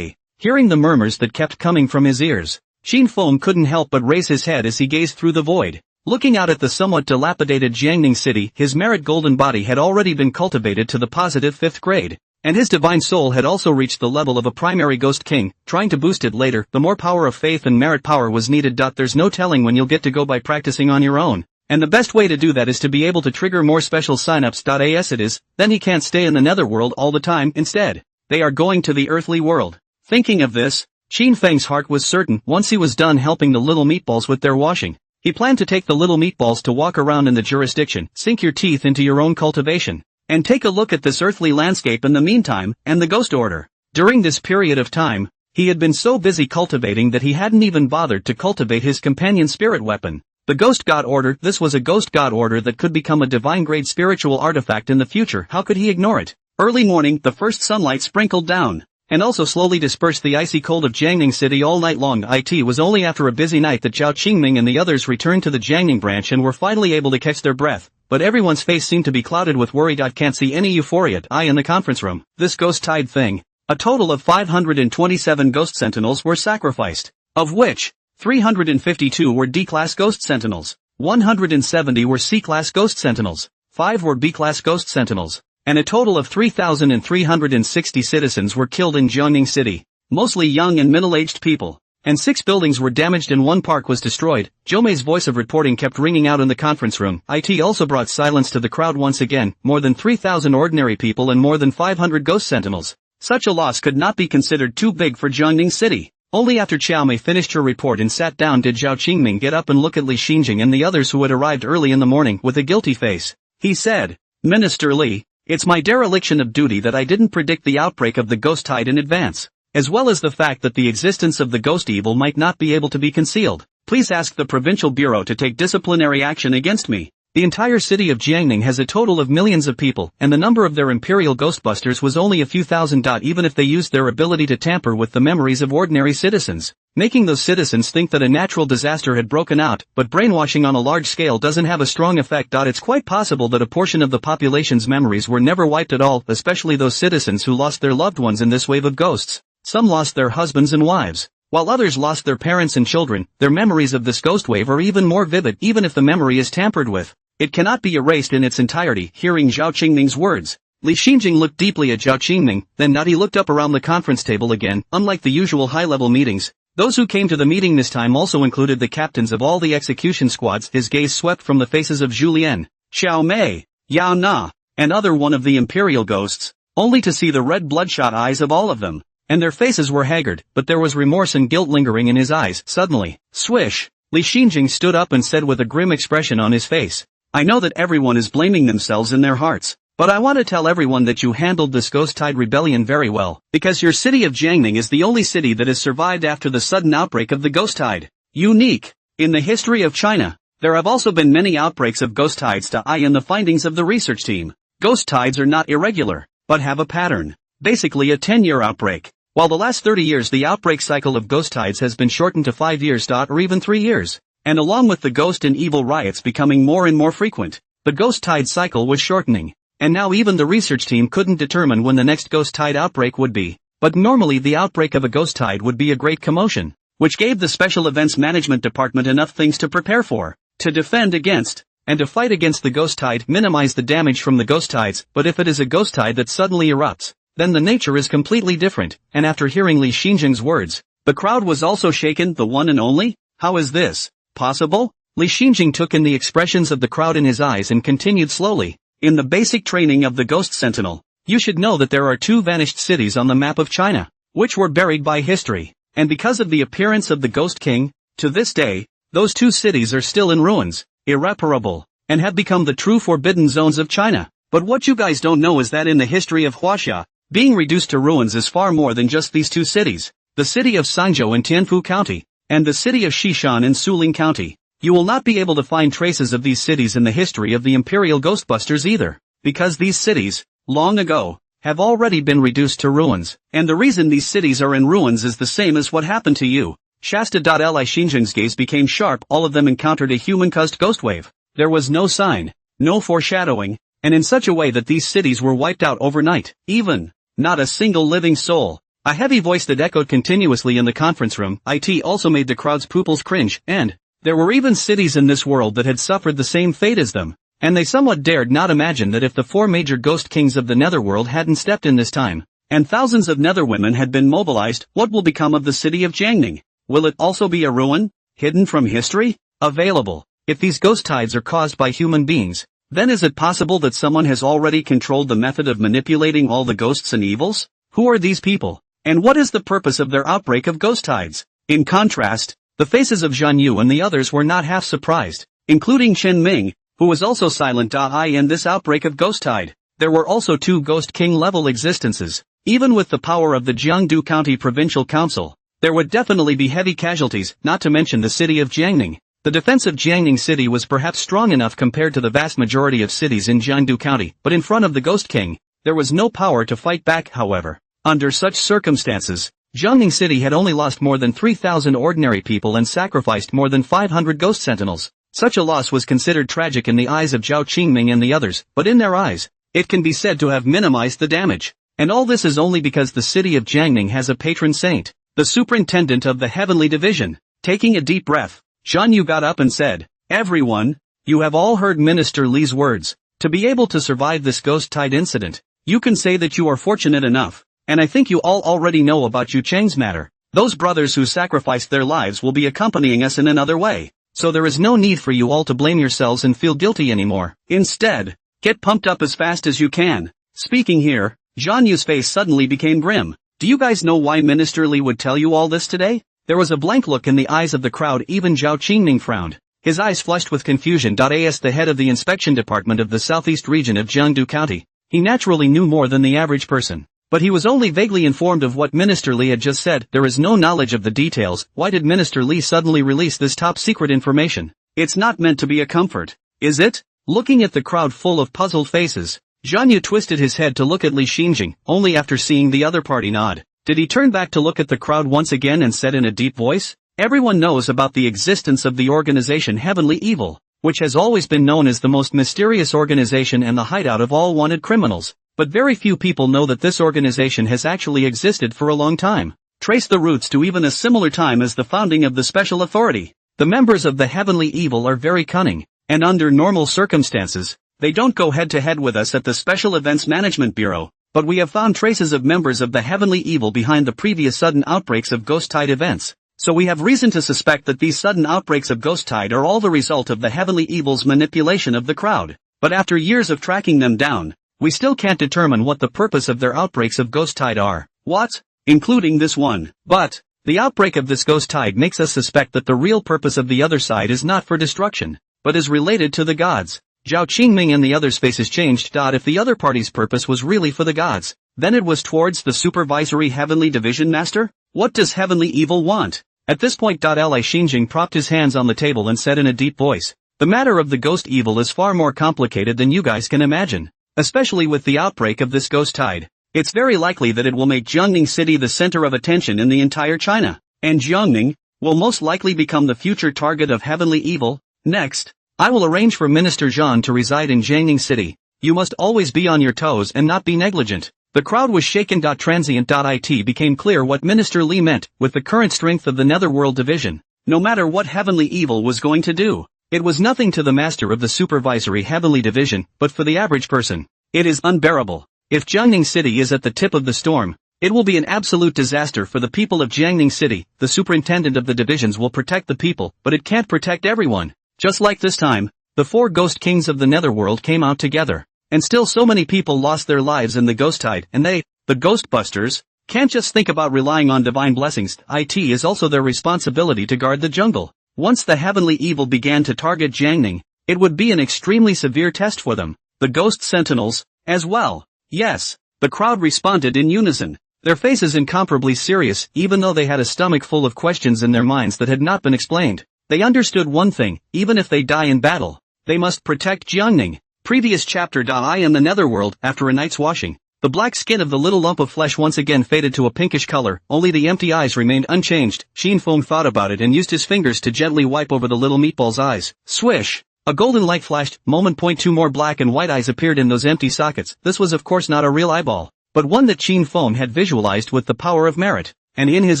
Hearing the murmurs that kept coming from his ears, Qin Feng couldn't help but raise his head as he gazed through the void. Looking out at the somewhat dilapidated Jiangning city, his merit golden body had already been cultivated to the positive 5th grade. And his divine soul had also reached the level of a primary ghost king, trying to boost it later. The more power of faith and merit power was needed. There's no telling when you'll get to go by practicing on your own. And the best way to do that is to be able to trigger more special signups. As it is, then he can't stay in the Netherworld all the time. Instead, they are going to the earthly world. Thinking of this, Qin Feng's heart was certain once he was done helping the little meatballs with their washing. He planned to take the little meatballs to walk around in the jurisdiction, sink your teeth into your own cultivation, and take a look at this earthly landscape in the meantime, and the Ghost Order. During this period of time, he had been so busy cultivating that he hadn't even bothered to cultivate his companion spirit weapon. The Ghost God Order. This was a Ghost God Order that could become a divine-grade spiritual artifact in the future. How could he ignore it? Early morning, the first sunlight sprinkled down, and also slowly dispersed the icy cold of Jiangning City all night long. It was only after a busy night that Zhao Qingming and the others returned to the Jiangning branch and were finally able to catch their breath, but everyone's face seemed to be clouded with worry. Can't see any euphoria. In the conference room, this ghost tide thing. A total of 527 ghost sentinels were sacrificed, of which 352 were D-class ghost sentinels, 170 were C-class ghost sentinels, 5 were B-class ghost sentinels, and a total of 3,360 citizens were killed in Jiangning City, mostly young and middle-aged people, and 6 buildings were damaged and 1 park was destroyed. Jomei's voice of reporting kept ringing out in the conference room. It also brought silence to the crowd once again. More than 3,000 ordinary people and more than 500 ghost sentinels. Such a loss could not be considered too big for Jiangning City. Only after Xiaomei finished her report and sat down did Zhao Qingming get up and look at Li Xinjing and the others who had arrived early in the morning with a guilty face. He said, "Minister Li, it's my dereliction of duty that I didn't predict the outbreak of the ghost tide in advance, as well as the fact that the existence of the ghost evil might not be able to be concealed. Please ask the provincial bureau to take disciplinary action against me." The entire city of Jiangning has a total of millions of people, and the number of their imperial ghostbusters was only a few thousand. Even if they used their ability to tamper with the memories of ordinary citizens, making those citizens think that a natural disaster had broken out, but brainwashing on a large scale doesn't have a strong effect. It's quite possible that a portion of the population's memories were never wiped at all, especially those citizens who lost their loved ones in this wave of ghosts. Some lost their husbands and wives, while others lost their parents and children. Their memories of this ghost wave are even more vivid. Even if the memory is tampered with, it cannot be erased in its entirety. Hearing Zhao Qingming's words, Li Xinjing looked deeply at Zhao Qingming, then he looked up around the conference table again. Unlike the usual high-level meetings, those who came to the meeting this time also included the captains of all the execution squads. His gaze swept from the faces of Julien, Xiaomei, Yao Na, and other one of the imperial ghosts, only to see the red bloodshot eyes of all of them, and their faces were haggard, but there was remorse and guilt lingering in his eyes. Suddenly, swish, Li Xinjing stood up and said with a grim expression on his face, "I know that everyone is blaming themselves in their hearts, but I want to tell everyone that you handled this ghost tide rebellion very well, because your city of Jiangning is the only city that has survived after the sudden outbreak of the ghost tide. Unique in the history of China. There have also been many outbreaks of ghost tides. In the findings of the research team, ghost tides are not irregular, but have a pattern, basically a 10-year outbreak. While the last 30 years the outbreak cycle of ghost tides has been shortened to 5 years or even 3 years. And along with the ghost and evil riots becoming more and more frequent, the ghost tide cycle was shortening, and now even the research team couldn't determine when the next ghost tide outbreak would be. But normally the outbreak of a ghost tide would be a great commotion, which gave the Special Events Management Department enough things to prepare for, to defend against, and to fight against the ghost tide, minimize the damage from the ghost tides. But if it is a ghost tide that suddenly erupts, then the nature is completely different. And after hearing Li Xinjing's words, the crowd was also shaken. The one and only? How is this possible? Li Xinjing took in the expressions of the crowd in his eyes and continued slowly. In the basic training of the Ghost Sentinel, you should know that there are 2 vanished cities on the map of China, which were buried by history, and because of the appearance of the Ghost King, to this day, those 2 cities are still in ruins, irreparable, and have become the true forbidden zones of China. But what you guys don't know is that in the history of Huaxia, being reduced to ruins is far more than just these 2 cities, the city of Sangzhou in Tianfu County, and the city of Xishan in Suling County. You will not be able to find traces of these cities in the history of the Imperial Ghostbusters either, because these cities, long ago, have already been reduced to ruins, and the reason these cities are in ruins is the same as what happened to you. Shasta. Li Xinjing's gaze became sharp. All of them encountered a human-caused ghost wave. There was no sign, no foreshadowing, and in such a way that these cities were wiped out overnight. Even, not a single living soul. A heavy voice that echoed continuously in the conference room. It also made the crowd's pupils cringe, and There were even cities in this world that had suffered the same fate as them, and they somewhat dared not imagine that if the 4 major ghost kings of the Netherworld hadn't stepped in this time, and thousands of Netherwomen had been mobilized, what will become of the city of Jiangning? Will it also be a ruin, hidden from history? Available. If these ghost tides are caused by human beings, then is it possible that someone has already controlled the method of manipulating all the ghosts and evils? Who are these people? And what is the purpose of their outbreak of ghost tides? In contrast, the faces of Zhan Yu and the others were not half surprised, including Chen Ming, who was also silent. In this outbreak of ghost tide, there were also 2 Ghost King level existences. Even with the power of the Jiangdu County Provincial Council, there would definitely be heavy casualties, not to mention the city of Jiangning. The defense of Jiangning City was perhaps strong enough compared to the vast majority of cities in Jiangdu County, but in front of the Ghost King, there was no power to fight back. However, under such circumstances, Jiangning City had only lost more than 3,000 ordinary people and sacrificed more than 500 ghost sentinels. Such a loss was considered tragic in the eyes of Zhao Qingming and the others, but in their eyes, it can be said to have minimized the damage. And all this is only because the city of Jiangning has a patron saint, the superintendent of the heavenly division. Taking a deep breath, Zhan Yu got up and said, "Everyone, you have all heard Minister Li's words. To be able to survive this ghost tide incident, you can say that you are fortunate enough, and I think you all already know about Yu Cheng's matter. Those brothers who sacrificed their lives will be accompanying us in another way, so there is no need for you all to blame yourselves and feel guilty anymore. Instead, get pumped up as fast as you can." Speaking here, Zhan Yu's face suddenly became grim. "Do you guys know why Minister Li would tell you all this today?" There was a blank look in the eyes of the crowd. Even Zhao Qingming frowned, his eyes flushed with confusion. As the head of the inspection department of the southeast region of Jiangdu County, he naturally knew more than the average person. But he was only vaguely informed of what Minister Li had just said. There is no knowledge of the details. Why did Minister Li suddenly release this top secret information? It's not meant to be a comfort, is it? Looking at the crowd full of puzzled faces, Zhan Yu twisted his head to look at Li Xinjing, only after seeing the other party nod. Did he turn back to look at the crowd once again and said in a deep voice, "Everyone knows about the existence of the organization Heavenly Evil, which has always been known as the most mysterious organization and the hideout of all wanted criminals. But very few people know that this organization has actually existed for a long time. Trace the roots to even a similar time as the founding of the Special Authority. The members of the Heavenly Evil are very cunning, and under normal circumstances, they don't go head-to-head with us at the Special Events Management Bureau. But we have found traces of members of the Heavenly Evil behind the previous sudden outbreaks of Ghost Tide events. So we have reason to suspect that these sudden outbreaks of Ghost Tide are all the result of the Heavenly Evil's manipulation of the crowd. But after years of tracking them down, we still can't determine what the purpose of their outbreaks of Ghost Tide are." "What? Including this one?" "But the outbreak of this Ghost Tide makes us suspect that the real purpose of the other side is not for destruction, but is related to the gods." Zhao Qingming and the others' faces changed. If the other party's purpose was really for the gods, then it was towards the supervisory Heavenly Division Master? What does Heavenly Evil want? At this point, Li Xinjing propped his hands on the table and said in a deep voice, "The matter of the Ghost Evil is far more complicated than you guys can imagine. Especially with the outbreak of this Ghost Tide, it's very likely that it will make Jiangning City the center of attention in the entire China, and Jiangning will most likely become the future target of Heavenly Evil. Next, I will arrange for Minister Zhan to reside in Jiangning City. You must always be on your toes and not be negligent." The crowd was shaken. Transient. It became clear what Minister Li meant. With the current strength of the Netherworld division, no matter what Heavenly Evil was going to do, it was nothing to the master of the supervisory Heavenly Division, but for the average person, it is unbearable. If Jiangning City is at the tip of the storm, it will be an absolute disaster for the people of Jiangning City. The superintendent of the divisions will protect the people, but it can't protect everyone. Just like this time, the 4 Ghost Kings of the Netherworld came out together, and still so many people lost their lives in the Ghost Tide, and they, the Ghostbusters, can't just think about relying on divine blessings. It is also their responsibility to guard the jungle. Once the Heavenly Evil began to target Jiangning, it would be an extremely severe test for them. The Ghost Sentinels, as well. Yes, the crowd responded in unison, their faces incomparably serious, even though they had a stomach full of questions in their minds that had not been explained. They understood one thing: even if they die in battle, they must protect Jiangning. Previous chapter. In the Netherworld, after a night's washing, the black skin of the little lump of flesh once again faded to a pinkish color, only the empty eyes remained unchanged. Xin Feng thought about it and used his fingers to gently wipe over the little meatball's eyes. Swish! A golden light flashed. Moment. 2 more black and white eyes appeared in those empty sockets. This was of course not a real eyeball, but one that Xin Feng had visualized with the power of merit. And in his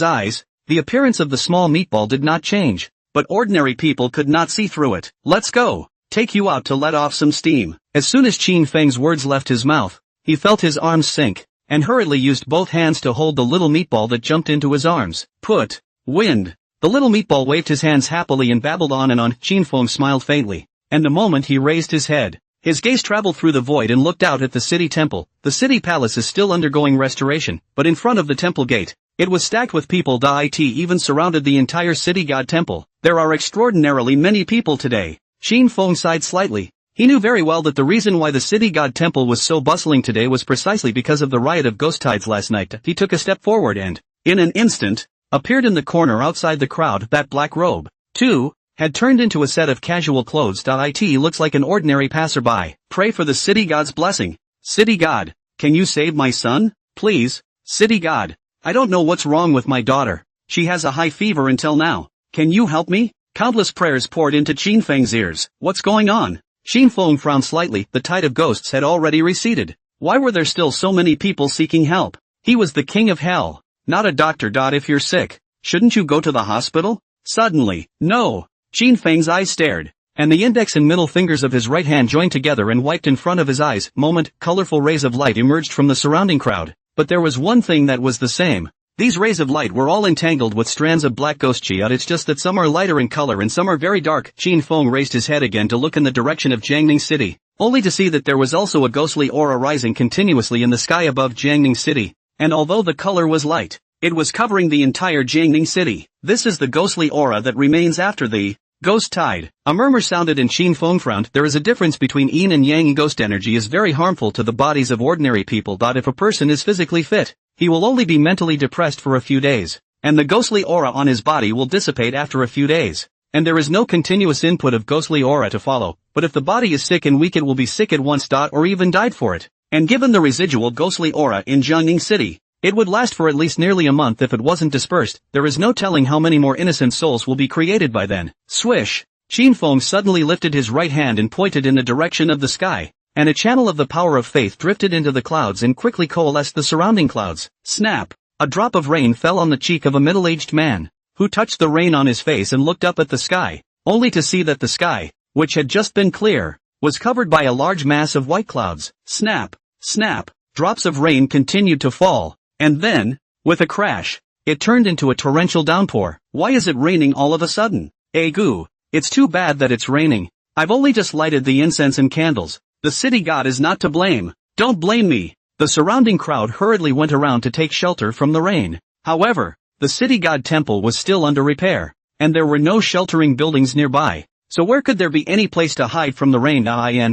eyes, the appearance of the small meatball did not change. but ordinary people could not see through it. Let's go. Take you out to let off some steam. As soon as Qin Feng's words left his mouth, he felt his arms sink, and hurriedly used both hands to hold the little meatball that jumped into his arms. Put. Wind. The little meatball waved his hands happily and babbled on and on. Qin Feng smiled faintly, and the moment he raised his head, his gaze traveled through the void and looked out at the city temple. The city palace is still undergoing restoration, but in front of the temple gate, it was stacked with people. It even surrounded the entire city god temple. There are extraordinarily many people today. Qin Feng sighed slightly. He knew very well that the reason why the city god temple was so bustling today was precisely because of the riot of ghost tides last night. He took a step forward and, in an instant, appeared in the corner outside the crowd. That black robe, too, had turned into a set of casual clothes. It looks like an ordinary passerby. Pray for the city god's blessing. City god, can you save my son? Please, city god. I don't know what's wrong with my daughter. She has a high fever until now. Can you help me? Countless prayers poured into Qin Feng's ears. What's going on? Qin Feng frowned slightly. The tide of ghosts had already receded. Why were there still so many people seeking help? He was the king of hell, not a doctor. If you're sick, shouldn't you go to the hospital? Suddenly, no. Qin Feng's eyes stared, and the index and middle fingers of his right hand joined together and wiped in front of his eyes. Colorful rays of light emerged from the surrounding crowd, but there was one thing that was the same. These rays of light were all entangled with strands of black ghost chi. It's just that some are lighter in color and some are very dark. Qin Feng raised his head again to look in the direction of Jiangning City, only to see that there was also a ghostly aura rising continuously in the sky above Jiangning City, and although the color was light, it was covering the entire Jiangning City. This is the ghostly aura that remains after the ghost tide. A murmur sounded and Qin Feng frowned. There is a difference between yin and yang. Ghost energy is very harmful to the bodies of ordinary people. If a person is physically fit, he will only be mentally depressed for a few days, and the ghostly aura on his body will dissipate after a few days, and there is no continuous input of ghostly aura to follow. But if the body is sick and weak, it will be sick at once. Or even died for it. And given the residual ghostly aura in Jiangning City, it would last for at least nearly a month if it wasn't dispersed. There is no telling how many more innocent souls will be created by then. Swish! Qin Feng suddenly lifted his right hand and pointed in the direction of the sky, and a channel of the power of faith drifted into the clouds and quickly coalesced the surrounding clouds. Snap! A drop of rain fell on the cheek of a middle-aged man, who touched the rain on his face and looked up at the sky, only to see that the sky, which had just been clear, was covered by a large mass of white clouds. Snap! Snap! Drops of rain continued to fall, and then, with a crash, it turned into a torrential downpour. Why is it raining all of a sudden? Goo! It's too bad that it's raining. I've only just lighted the incense and candles. The city god is not to blame. Don't blame me. The surrounding crowd hurriedly went around to take shelter from the rain. However, the city god temple was still under repair, and there were no sheltering buildings nearby. So where could there be any place to hide from the rain?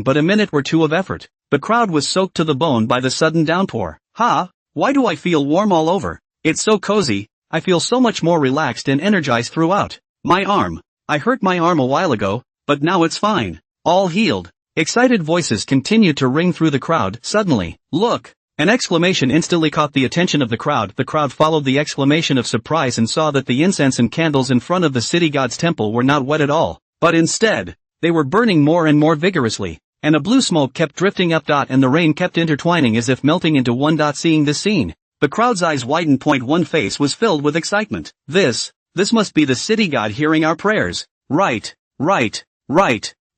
But a minute or two of effort. The crowd was soaked to the bone by the sudden downpour. Why do I feel warm all over? It's so cozy. I feel so much more relaxed and energized throughout. My arm. I hurt my arm a while ago, but now it's fine. All healed. Excited voices continued to ring through the crowd. Suddenly, look! An exclamation instantly caught the attention of the crowd. The crowd followed the exclamation of surprise and saw that the incense and candles in front of the city god's temple were not wet at all, but instead, they were burning more and more vigorously, and a blue smoke kept drifting up. And the rain kept intertwining as if melting into one. Seeing this scene, the crowd's eyes widened. One face was filled with excitement. This must be the city god hearing our prayers. Right.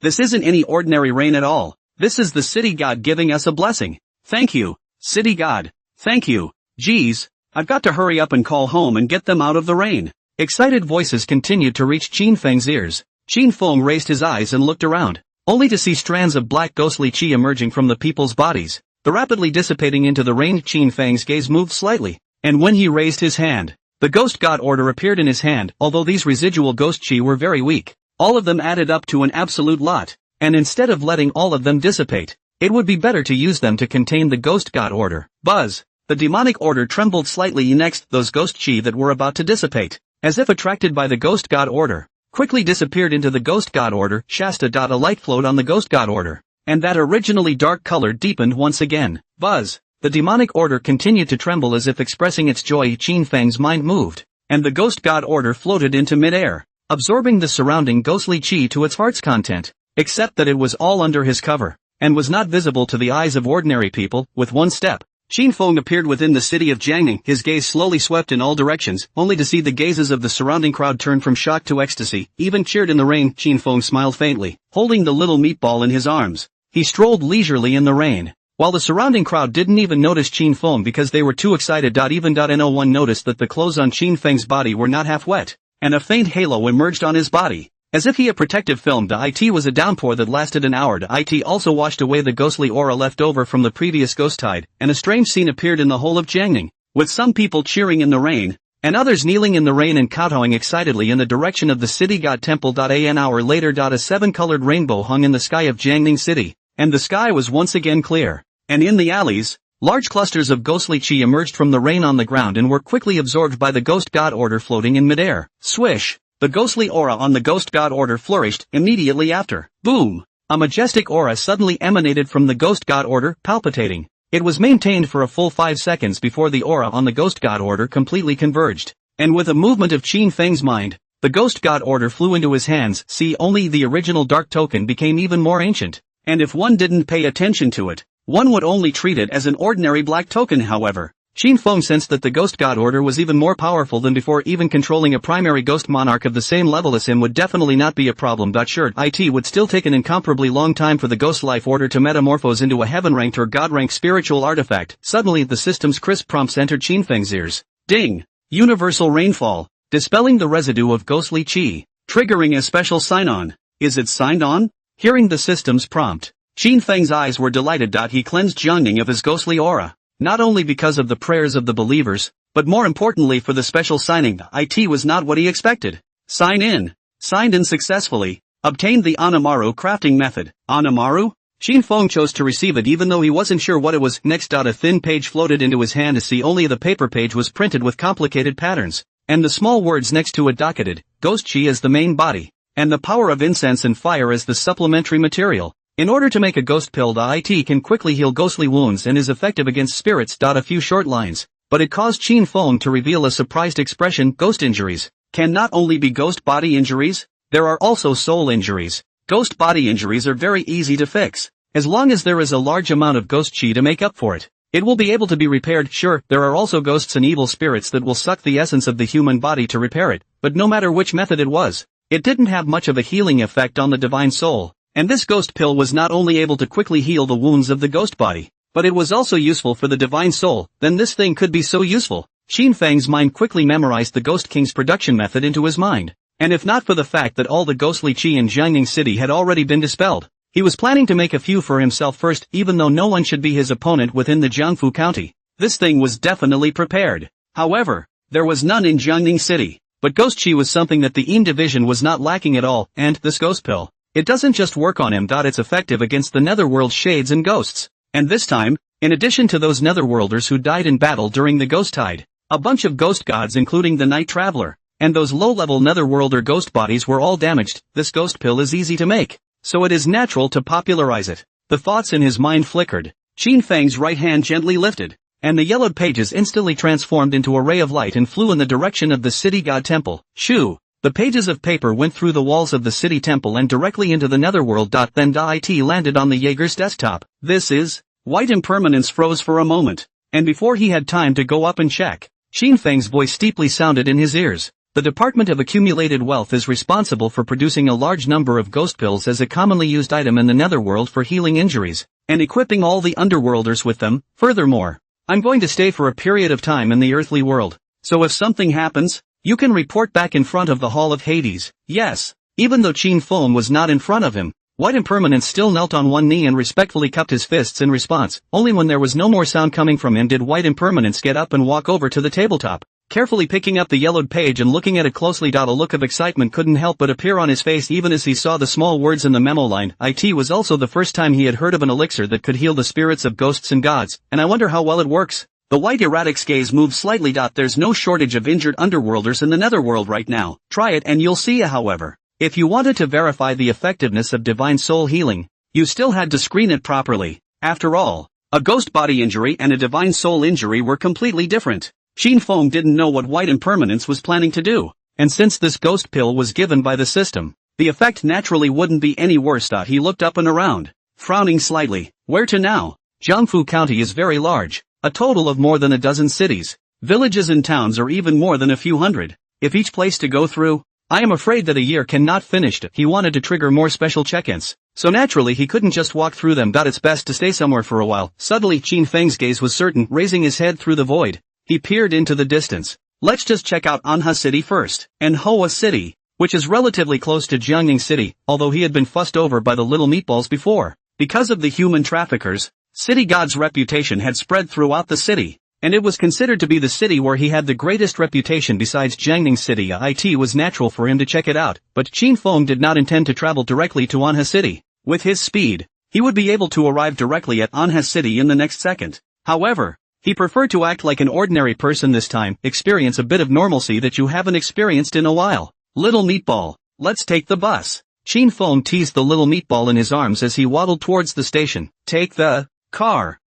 This isn't any ordinary rain at all. This is the city god giving us a blessing. Thank you, city god. Thank you. Geez, I've got to hurry up and call home and get them out of the rain. Excited voices continued to reach Qin Feng's ears. Qin Feng raised his eyes and looked around, only to see strands of black ghostly chi emerging from the people's bodies, the rapidly dissipating into the rain. Qin Feng's gaze moved slightly, and when he raised his hand, the ghost god order appeared in his hand. Although these residual ghost chi were very weak, all of them added up to an absolute lot, and instead of letting all of them dissipate, it would be better to use them to contain the ghost god order. Buzz! The demonic order trembled slightly. Next, those ghost chi that were about to dissipate, as if attracted by the ghost god order, quickly disappeared into the ghost god order. Shasta. A light flowed on the ghost god order, and that originally dark color deepened once again. Buzz! The demonic order continued to tremble as if expressing its joy. Qin Feng's mind moved, and the ghost god order floated into midair, absorbing the surrounding ghostly chi to its heart's content, except that it was all under his cover, and was not visible to the eyes of ordinary people. With one step, Qin Feng appeared within the city of Jiangning, his gaze slowly swept in all directions, only to see the gazes of the surrounding crowd turn from shock to ecstasy. Even cheered in the rain, Qin Feng smiled faintly, holding the little meatball in his arms. He strolled leisurely in the rain. While the surrounding crowd didn't even notice Qin Feng because they were too excited. Even no one noticed that the clothes on Qin Feng's body were not half wet, and a faint halo emerged on his body. As if he a protective film. It was a downpour that lasted an hour. It also washed away the ghostly aura left over from the previous ghost tide, and a strange scene appeared in the whole of Jiangning, with some people cheering in the rain, and others kneeling in the rain and kowtowing excitedly in the direction of the city god temple. An hour later, a seven-colored rainbow hung in the sky of Jiangning city, and the sky was once again clear, and in the alleys, large clusters of ghostly chi emerged from the rain on the ground and were quickly absorbed by the ghost god order floating in midair. Swish! The ghostly aura on the ghost god order flourished. Immediately after, boom! A majestic aura suddenly emanated from the ghost god order, palpitating. It was maintained for a full 5 seconds before the aura on the ghost god order completely converged. And with a movement of Qin Feng's mind, the ghost god order flew into his hands. Only the original dark token became even more ancient. And if one didn't pay attention to it, one would only treat it as an ordinary black token. However, Qin Feng sensed that the ghost god order was even more powerful than before. Even controlling a primary ghost monarch of the same level as him would definitely not be a problem. Sure, it would still take an incomparably long time for the ghost life order to metamorphose into a heaven-ranked or god-ranked spiritual artifact. Suddenly the system's crisp prompts entered Qin Feng's ears. Ding! Universal rainfall, dispelling the residue of ghostly chi, triggering a special sign-on. Is it signed on? Hearing the system's prompt, Qin Feng's eyes were delighted. He cleansed Jiangning of his ghostly aura. Not only because of the prayers of the believers, but more importantly for the special signing. It was not what he expected. Sign in. Signed in successfully. Obtained the Anamaru crafting method. Anamaru? Qin Feng chose to receive it even though he wasn't sure what it was. Next, a thin page floated into his hand. Only the paper page was printed with complicated patterns, and the small words next to it docketed, Ghost Chi as the main body, and the power of incense and fire as the supplementary material. In order to make a ghost pill, it can quickly heal ghostly wounds and is effective against spirits. A few short lines, but it caused Qin Feng to reveal a surprised expression. Ghost injuries can not only be ghost body injuries, there are also soul injuries. Ghost body injuries are very easy to fix. As long as there is a large amount of ghost chi to make up for it, it will be able to be repaired. Sure, there are also ghosts and evil spirits that will suck the essence of the human body to repair it, but no matter which method it was, it didn't have much of a healing effect on the divine soul. And this ghost pill was not only able to quickly heal the wounds of the ghost body, but it was also useful for the divine soul. Then this thing could be so useful. Qin Feng's mind quickly memorized the Ghost King's production method into his mind. And if not for the fact that all the ghostly chi in Jiangning City had already been dispelled, he was planning to make a few for himself first. Even though no one should be his opponent within the Jiangfu County, this thing was definitely prepared. However, there was none in Jiangning City. But ghost chi was something that the Yin division was not lacking at all, and this ghost pill, it doesn't just work on him. It's effective against the Netherworld shades and ghosts. And this time, in addition to those Netherworlders who died in battle during the ghost tide, a bunch of ghost gods including the Night Traveler, and those low-level Netherworlder ghost bodies were all damaged. This ghost pill is easy to make, so it is natural to popularize it. The thoughts in his mind flickered. Qin Feng's right hand gently lifted, and the yellowed pages instantly transformed into a ray of light and flew in the direction of the city god temple. Shoo! The pages of paper went through the walls of the city temple and directly into the Netherworld. Then it landed on the Jaeger's desktop. This is... White Impermanence froze for a moment, and before he had time to go up and check, Qin Feng's voice steeply sounded in his ears. The Department of Accumulated Wealth is responsible for producing a large number of ghost pills as a commonly used item in the Netherworld for healing injuries, and equipping all the Underworlders with them. Furthermore, I'm going to stay for a period of time in the earthly world, so if something happens, you can report back in front of the Hall of Hades. Yes. Even though Qin Feng was not in front of him, White Impermanence still knelt on one knee and respectfully cupped his fists in response. Only when there was no more sound coming from him did White Impermanence get up and walk over to the tabletop, carefully picking up the yellowed page and looking at it closely. A look of excitement couldn't help but appear on his face even as he saw the small words in the memo line. It was also the first time he had heard of an elixir that could heal the spirits of ghosts and gods, and I wonder how well it works. The white erratic's gaze moved slightly. There's no shortage of injured Underworlders in the Netherworld right now. Try it and you'll see. However, if you wanted to verify the effectiveness of divine soul healing, you still had to screen it properly. After all, a ghost body injury and a divine soul injury were completely different. Qin Feng didn't know what White Impermanence was planning to do, and since this ghost pill was given by the system, the effect naturally wouldn't be any worse. He looked up and around, frowning slightly. Where to now? Jiangfu County is very large. A total of more than a dozen cities, villages and towns, or even more than a few hundred. If each place to go through, I am afraid that a year cannot finish it. He wanted to trigger more special check-ins, so naturally he couldn't just walk through them. It's best to stay somewhere for a while. Suddenly Qin Feng's gaze was certain, raising his head through the void. He peered into the distance. Let's just check out Anha City first. Manhwa City, which is relatively close to Jiangning City, although he had been fussed over by the little meatballs before. Because of the human traffickers, City God's reputation had spread throughout the city, and it was considered to be the city where he had the greatest reputation besides Jiangning City. It was natural for him to check it out, but Qin Feng did not intend to travel directly to Anha City. With his speed, he would be able to arrive directly at Anha City in the next second. However, he preferred to act like an ordinary person this time, experience a bit of normalcy that you haven't experienced in a while. Little meatball, let's take the bus. Qin Feng teased the little meatball in his arms as he waddled towards the station. Take the car.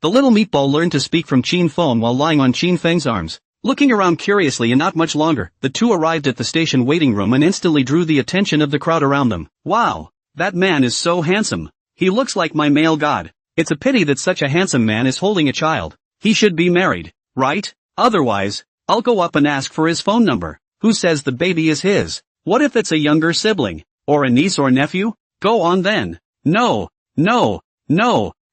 The little meatball learned to speak from Qin Feng while lying on Qin Feng's arms. Looking around curiously, and not much longer, the two arrived at the station waiting room and instantly drew the attention of the crowd around them. Wow, that man is so handsome. He looks like my male god. It's a pity that such a handsome man is holding a child. He should be married, right? Otherwise, I'll go up and ask for his phone number. Who says the baby is his? What if it's a younger sibling? Or a niece or nephew? Go on then. No.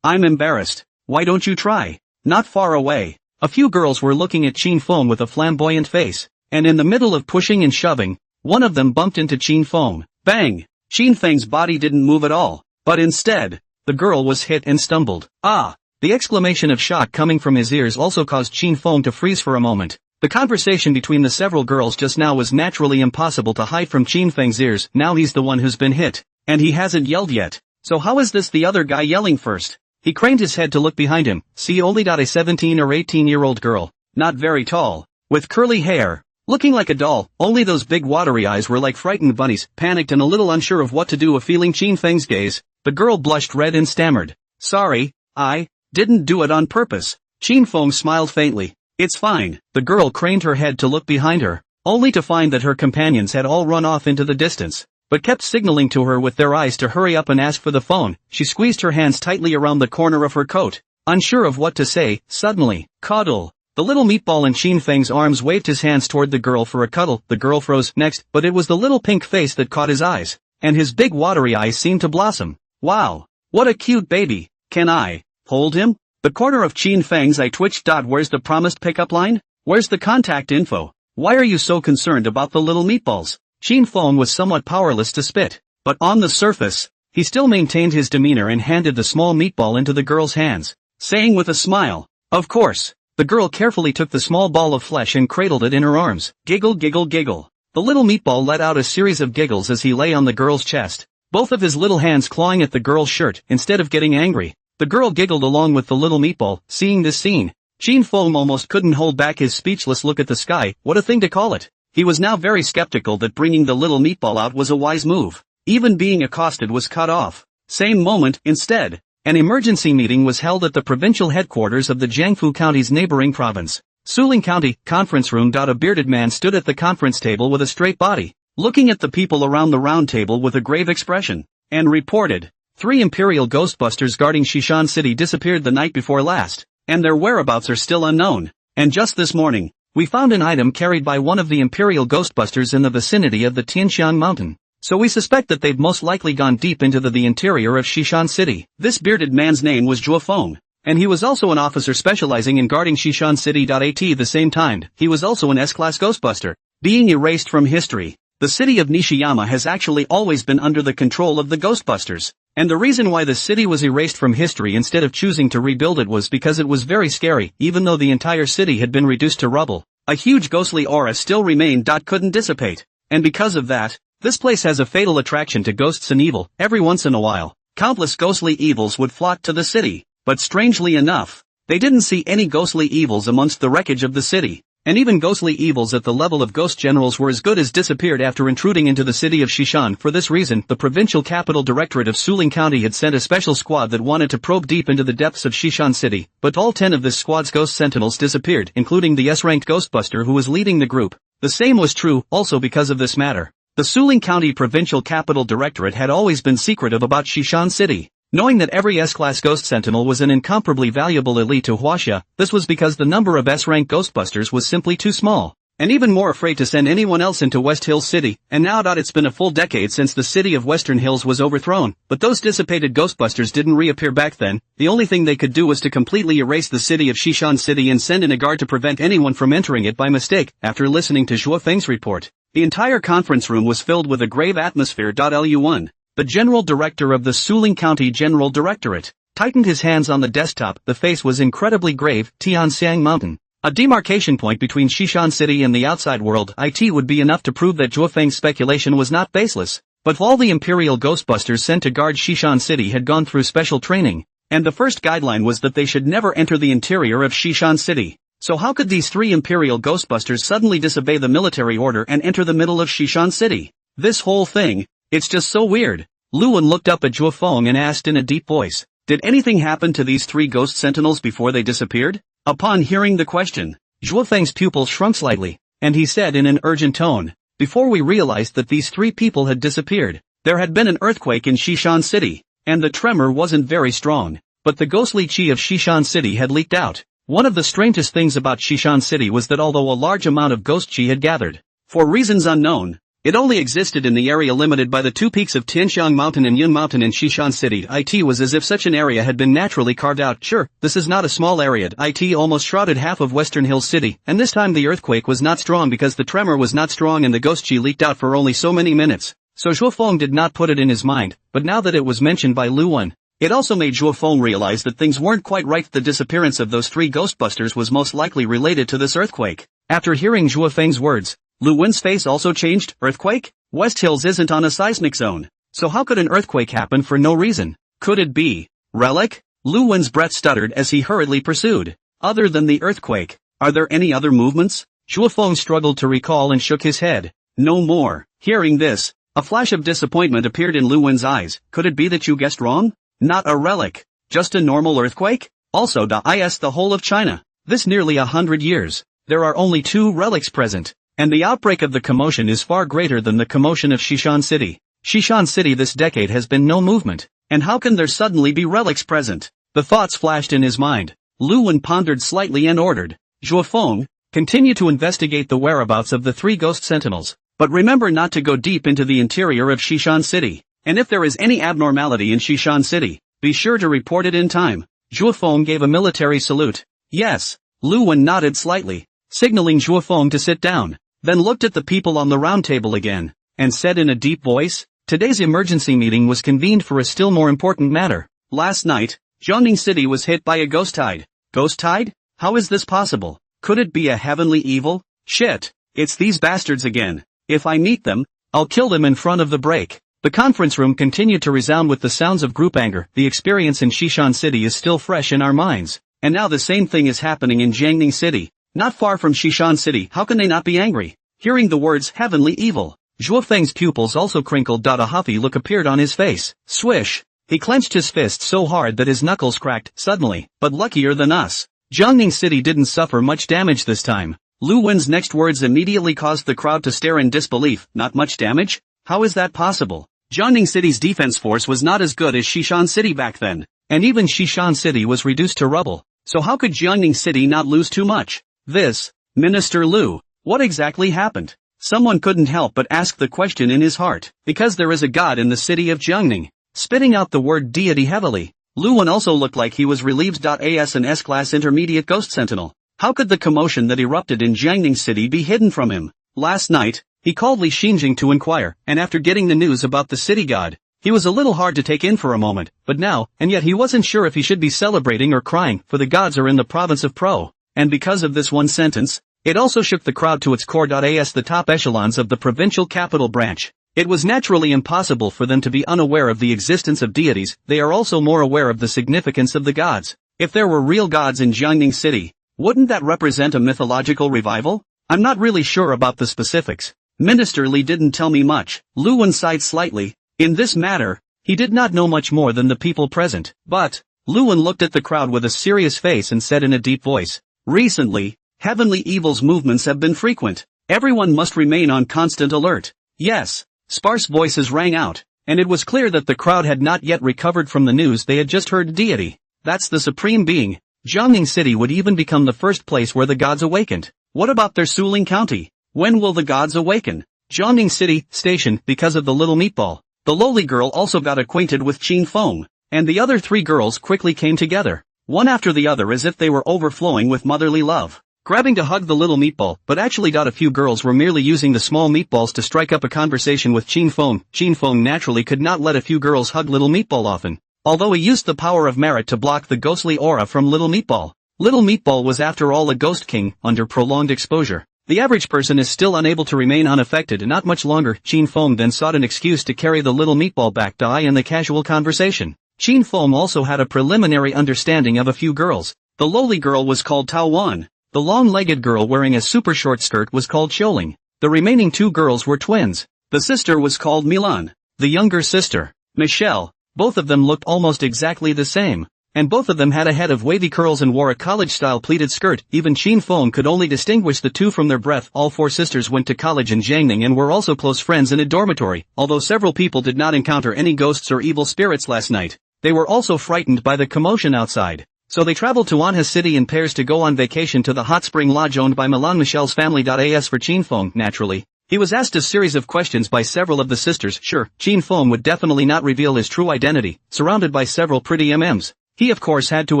I'm embarrassed. Why don't you try? Not far away, a few girls were looking at Qin Feng with a flamboyant face, and in the middle of pushing and shoving, one of them bumped into Qin Feng. Bang! Qin Feng's body didn't move at all, but instead, the girl was hit and stumbled. Ah! The exclamation of shock coming from his ears also caused Qin Feng to freeze for a moment. The conversation between the several girls just now was naturally impossible to hide from Qin Feng's ears. Now he's the one who's been hit, and he hasn't yelled yet. So how is this the other guy yelling first? He craned his head to look behind him. See only a 17 or 18-year-old girl, not very tall, with curly hair, looking like a doll. Only those big watery eyes were like frightened bunnies. Panicked and a little unsure of what to do of feeling Qin Feng's gaze, the girl blushed red and stammered. Sorry, I didn't do it on purpose. Qin Feng smiled faintly. It's fine. The girl craned her head to look behind her, only to find that her companions had all run off into the distance, but kept signaling to her with their eyes to hurry up and ask for the phone. She squeezed her hands tightly around the corner of her coat, unsure of what to say. Suddenly, cuddle. The little meatball in Qin Feng's arms waved his hands toward the girl for a cuddle. The girl froze next, but it was the little pink face that caught his eyes, and his big watery eyes seemed to blossom. Wow, what a cute baby. Can I hold him? The corner of Qin Feng's eye twitched. Where's the promised pickup line? Where's the contact info? Why are you so concerned about the little meatballs? Qin Feng was somewhat powerless to spit, but on the surface, he still maintained his demeanor and handed the small meatball into the girl's hands, saying with a smile, of course. The girl carefully took the small ball of flesh and cradled it in her arms. Giggle, giggle, giggle. The little meatball let out a series of giggles as he lay on the girl's chest, both of his little hands clawing at the girl's shirt. Instead of getting angry, the girl giggled along with the little meatball. Seeing this scene, Qin Feng almost couldn't hold back his speechless look at the sky. What a thing to call it. He was now very skeptical that bringing the little meatball out was a wise move. Even being accosted was cut off. Same moment, instead, an emergency meeting was held at the provincial headquarters of the Jiangfu County's neighboring province, Suling County, conference room. A bearded man stood at the conference table with a straight body, looking at the people around the round table with a grave expression, and reported, 3 Imperial Ghostbusters guarding Shishan City disappeared the night before last, and their whereabouts are still unknown. And just this morning, we found an item carried by one of the Imperial Ghostbusters in the vicinity of the Tianxiang Mountain. So we suspect that they've most likely gone deep into the interior of Shishan City. This bearded man's name was Zhuo Feng, and he was also an officer specializing in guarding Shishan City. At the same time, he was also an S-class Ghostbuster. Being erased from history, the city of Nishiyama has actually always been under the control of the Ghostbusters. And the reason why the city was erased from history instead of choosing to rebuild it was because it was very scary. Even though the entire city had been reduced to rubble, a huge ghostly aura still remained. Couldn't dissipate. And because of that, this place has a fatal attraction to ghosts and evil. Every once in a while, countless ghostly evils would flock to the city. But strangely enough, they didn't see any ghostly evils amongst the wreckage of the city. And even ghostly evils at the level of ghost generals were as good as disappeared after intruding into the city of Shishan. For this reason, the Provincial Capital Directorate of Suling County had sent a special squad that wanted to probe deep into the depths of Shishan City, but all 10 of this squad's ghost sentinels disappeared, including the S-ranked Ghostbuster who was leading the group. The same was true, also because of this matter. The Suling County Provincial Capital Directorate had always been secretive about Shishan City. Knowing that every S-class Ghost Sentinel was an incomparably valuable elite to Huaxia, this was because the number of S-rank Ghostbusters was simply too small. And even more afraid to send anyone else into West Hills City, and now it's been a full decade since the city of Western Hills was overthrown, but those dissipated Ghostbusters didn't reappear back then. The only thing they could do was to completely erase the city of Xishan City and send in a guard to prevent anyone from entering it by mistake. After listening to Zhuo Feng's report, the entire conference room was filled with a grave atmosphere. Lu1, the general director of the Suling County General Directorate, tightened his hands on the desktop. The face was incredibly grave. Tianxiang Mountain, a demarcation point between Xishan City and the outside world. It would be enough to prove that Zhuo Feng's speculation was not baseless. But all the Imperial Ghostbusters sent to guard Xishan City had gone through special training, and the first guideline was that they should never enter the interior of Xishan City. So how could these three Imperial Ghostbusters suddenly disobey the military order and enter the middle of Xishan City? This whole thing, it's just so weird. Luan looked up at Zhuo Feng and asked in a deep voice, did anything happen to these three Ghost Sentinels before they disappeared? Upon hearing the question, Zhuo Feng's pupil shrunk slightly, and he said in an urgent tone, before we realized that these three people had disappeared, there had been an earthquake in Xishan City, and the tremor wasn't very strong, but the ghostly qi of Xishan City had leaked out. One of the strangest things about Xishan City was that although a large amount of ghost qi had gathered, for reasons unknown, it only existed in the area limited by the two peaks of Tianxiang Mountain and Yun Mountain in Xishan City. It was as if such an area had been naturally carved out. Sure, this is not a small area. It almost shrouded half of Western Hills City, and this time the earthquake was not strong because the tremor was not strong and the ghost qi leaked out for only so many minutes. So Zhuo Feng did not put it in his mind, but now that it was mentioned by Luan, it also made Zhuo Feng realize that things weren't quite right. The disappearance of those three Ghostbusters was most likely related to this earthquake. After hearing Zhuo Feng's words, Luan's face also changed. Earthquake? West Hills isn't on a seismic zone, so how could an earthquake happen for no reason? Could it be relic? Luan's breath stuttered as he hurriedly pursued. Other than the earthquake, are there any other movements? Zhuo Feng struggled to recall and shook his head. No more. Hearing this, a flash of disappointment appeared in Luan's eyes. Could it be that you guessed wrong? Not a relic, just a normal earthquake? Also the whole of China, this nearly 100 years, there are only 2 relics present. And the outbreak of the commotion is far greater than the commotion of Xishan City. Xishan City this decade has been no movement, and how can there suddenly be relics present? The thoughts flashed in his mind. Luan pondered slightly and ordered, Zhuo Feng, continue to investigate the whereabouts of the 3 Ghost Sentinels, but remember not to go deep into the interior of Xishan City, and if there is any abnormality in Xishan City, be sure to report it in time. Zhuo Feng gave a military salute. Yes. Luan nodded slightly, signaling Zhuo Feng to sit down, then looked at the people on the round table again, and said in a deep voice, today's emergency meeting was convened for a still more important matter. Last night, Jiangning City was hit by a ghost tide. Ghost tide? How is this possible? Could it be a heavenly evil? Shit, it's these bastards again. If I meet them, I'll kill them in front of the break. The conference room continued to resound with the sounds of group anger. The experience in Xishan City is still fresh in our minds, and now the same thing is happening in Jiangning City. Not far from Xishan City. How can they not be angry? Hearing the words heavenly evil, Zhuo Feng's pupils also crinkled. A huffy look appeared on his face. Swish! He clenched his fist so hard that his knuckles cracked. Suddenly, but luckier than us, Jiangning City didn't suffer much damage this time. Lu Wen's next words immediately caused the crowd to stare in disbelief. Not much damage? How is that possible? Jiangning City's defense force was not as good as Xishan City back then, and even Xishan City was reduced to rubble. So how could Jiangning City not lose too much? This, Minister Lu, what exactly happened? Someone couldn't help but ask the question in his heart, because there is a god in the city of Jiangning. Spitting out the word deity heavily, Luan also looked like he was relieved. As an S-class intermediate ghost sentinel, how could the commotion that erupted in Jiangning City be hidden from him? Last night, he called Li Xinjing to inquire, and after getting the news about the city god, he was a little hard to take in for a moment, but now, and yet he wasn't sure if he should be celebrating or crying, for the gods are in the province of Pro. And because of this one sentence, it also shook the crowd to its core. As the top echelons of the provincial capital branch, it was naturally impossible for them to be unaware of the existence of deities. They are also more aware of the significance of the gods. If there were real gods in Jiangning City, wouldn't that represent a mythological revival? I'm not really sure about the specifics. Minister Li didn't tell me much. Luan sighed slightly. In this matter, he did not know much more than the people present. But, Luan looked at the crowd with a serious face and said in a deep voice, recently, heavenly evil's movements have been frequent. Everyone must remain on constant alert. Yes, sparse voices rang out. and it was clear that the crowd had not yet recovered from the news they had just heard. Deity. That's the supreme being. Jiangning City would even become the first place where the gods awakened. What about their Suling County? When will the gods awaken? Jiangning City, station, because of the little meatball. The lowly girl also got acquainted with Qin Feng, and the other three girls quickly came together, one after the other as if they were overflowing with motherly love, grabbing to hug the little meatball, but actually a few girls were merely using the small meatballs to strike up a conversation with Qin Feng. Qin Feng naturally could not let a few girls hug little meatball often, although he used the power of merit to block the ghostly aura from little meatball. Little meatball was after all a ghost king, under prolonged exposure. The average person is still unable to remain unaffected not much longer. Qin Feng then sought an excuse to carry the little meatball back to in the casual conversation. Qin Feng also had a preliminary understanding of a few girls. The lowly girl was called Tao Wan. The long-legged girl wearing a super short skirt was called Xiaoling. The remaining two girls were twins. The sister was called Milan. The younger sister, Michelle. Both of them looked almost exactly the same, and both of them had a head of wavy curls and wore a college-style pleated skirt. Even Qin Feng could only distinguish the two from their breath. All four sisters went to college in Jiangning and were also close friends in a dormitory. Although several people did not encounter any ghosts or evil spirits last night, they were also frightened by the commotion outside. So they traveled to Anha City in pairs to go on vacation to the hot spring lodge owned by Milan Michelle's family. As for Qin Feng, naturally, he was asked a series of questions by several of the sisters. Sure, Qin Feng would definitely not reveal his true identity, surrounded by several pretty MMs. He of course had to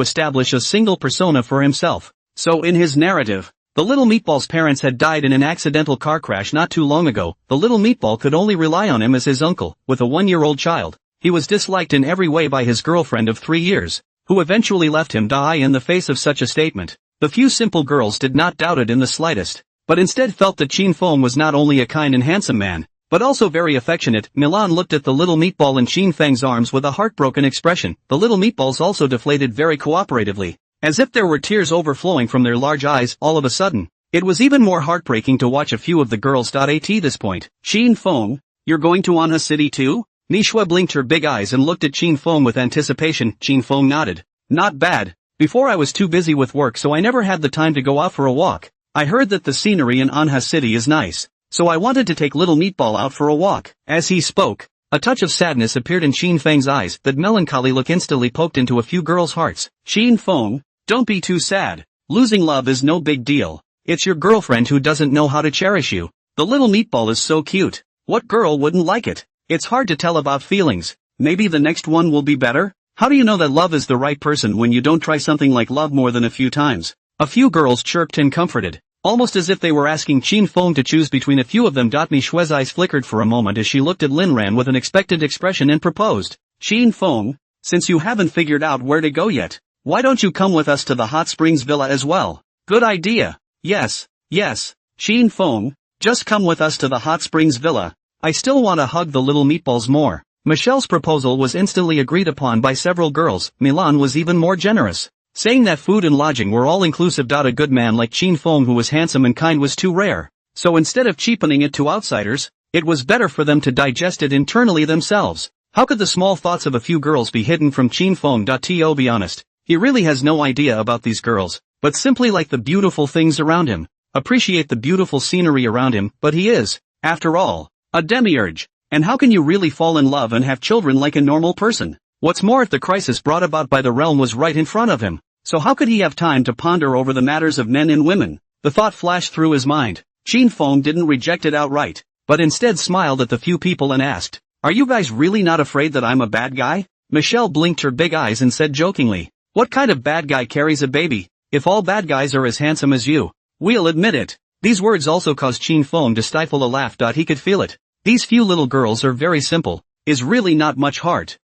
establish a single persona for himself. So in his narrative, the little meatball's parents had died in an accidental car crash not too long ago. The little meatball could only rely on him as his uncle, with a 1-year-old child. He was disliked in every way by his girlfriend of 3 years, who eventually left him. In the face of such a statement, the few simple girls did not doubt it in the slightest, but instead felt that Qin Feng was not only a kind and handsome man, but also very affectionate. Milan looked at the little meatball in Qin Feng's arms with a heartbroken expression. The little meatballs also deflated very cooperatively, as if there were tears overflowing from their large eyes. All of a sudden, it was even more heartbreaking to watch a few of the girls. At this point, Qin Feng, you're going to Anha City too? Nishua blinked her big eyes and looked at Qin Feng with anticipation. Qin Feng nodded. Not bad. Before I was too busy with work, so I never had the time to go out for a walk. I heard that the scenery in Anha City is nice, so I wanted to take little meatball out for a walk. As he spoke, a touch of sadness appeared in Qin Feng's eyes. That melancholy look instantly poked into a few girls' hearts. Qin Feng, don't be too sad. Losing love is no big deal. It's your girlfriend who doesn't know how to cherish you. The little meatball is so cute. What girl wouldn't like it? It's hard to tell about feelings. Maybe the next one will be better? How do you know that love is the right person when you don't try something like love more than a few times? A few girls chirped and comforted, almost as if they were asking Qin Feng to choose between a few of them. Mishua's eyes flickered for a moment as she looked at Linran with an expectant expression and proposed. Qin Feng, since you haven't figured out where to go yet, why don't you come with us to the hot springs villa as well? Good idea. Yes. Qin Feng, just come with us to the hot springs villa. I still want to hug the little meatballs more. Michelle's proposal was instantly agreed upon by several girls. Milan was even more generous, saying that food and lodging were all inclusive. A good man like Qin Feng who was handsome and kind was too rare, so instead of cheapening it to outsiders, it was better for them to digest it internally themselves. How could the small thoughts of a few girls be hidden from Qin Feng? To be honest, he really has no idea about these girls, but simply like the beautiful things around him, appreciate the beautiful scenery around him. But he is, after all, a demiurge, and how can you really fall in love and have children like a normal person? What's more, if the crisis brought about by the realm was right in front of him, so how could he have time to ponder over the matters of men and women? The thought flashed through his mind. Qin Feng didn't reject it outright, but instead smiled at the few people and asked, "Are you guys really not afraid that I'm a bad guy?" Michelle blinked her big eyes and said jokingly, "What kind of bad guy carries a baby? If all bad guys are as handsome as you, we'll admit it." These words also caused Qin Feng to stifle a laugh. He could feel it. These few little girls are very simple, is really not much heart,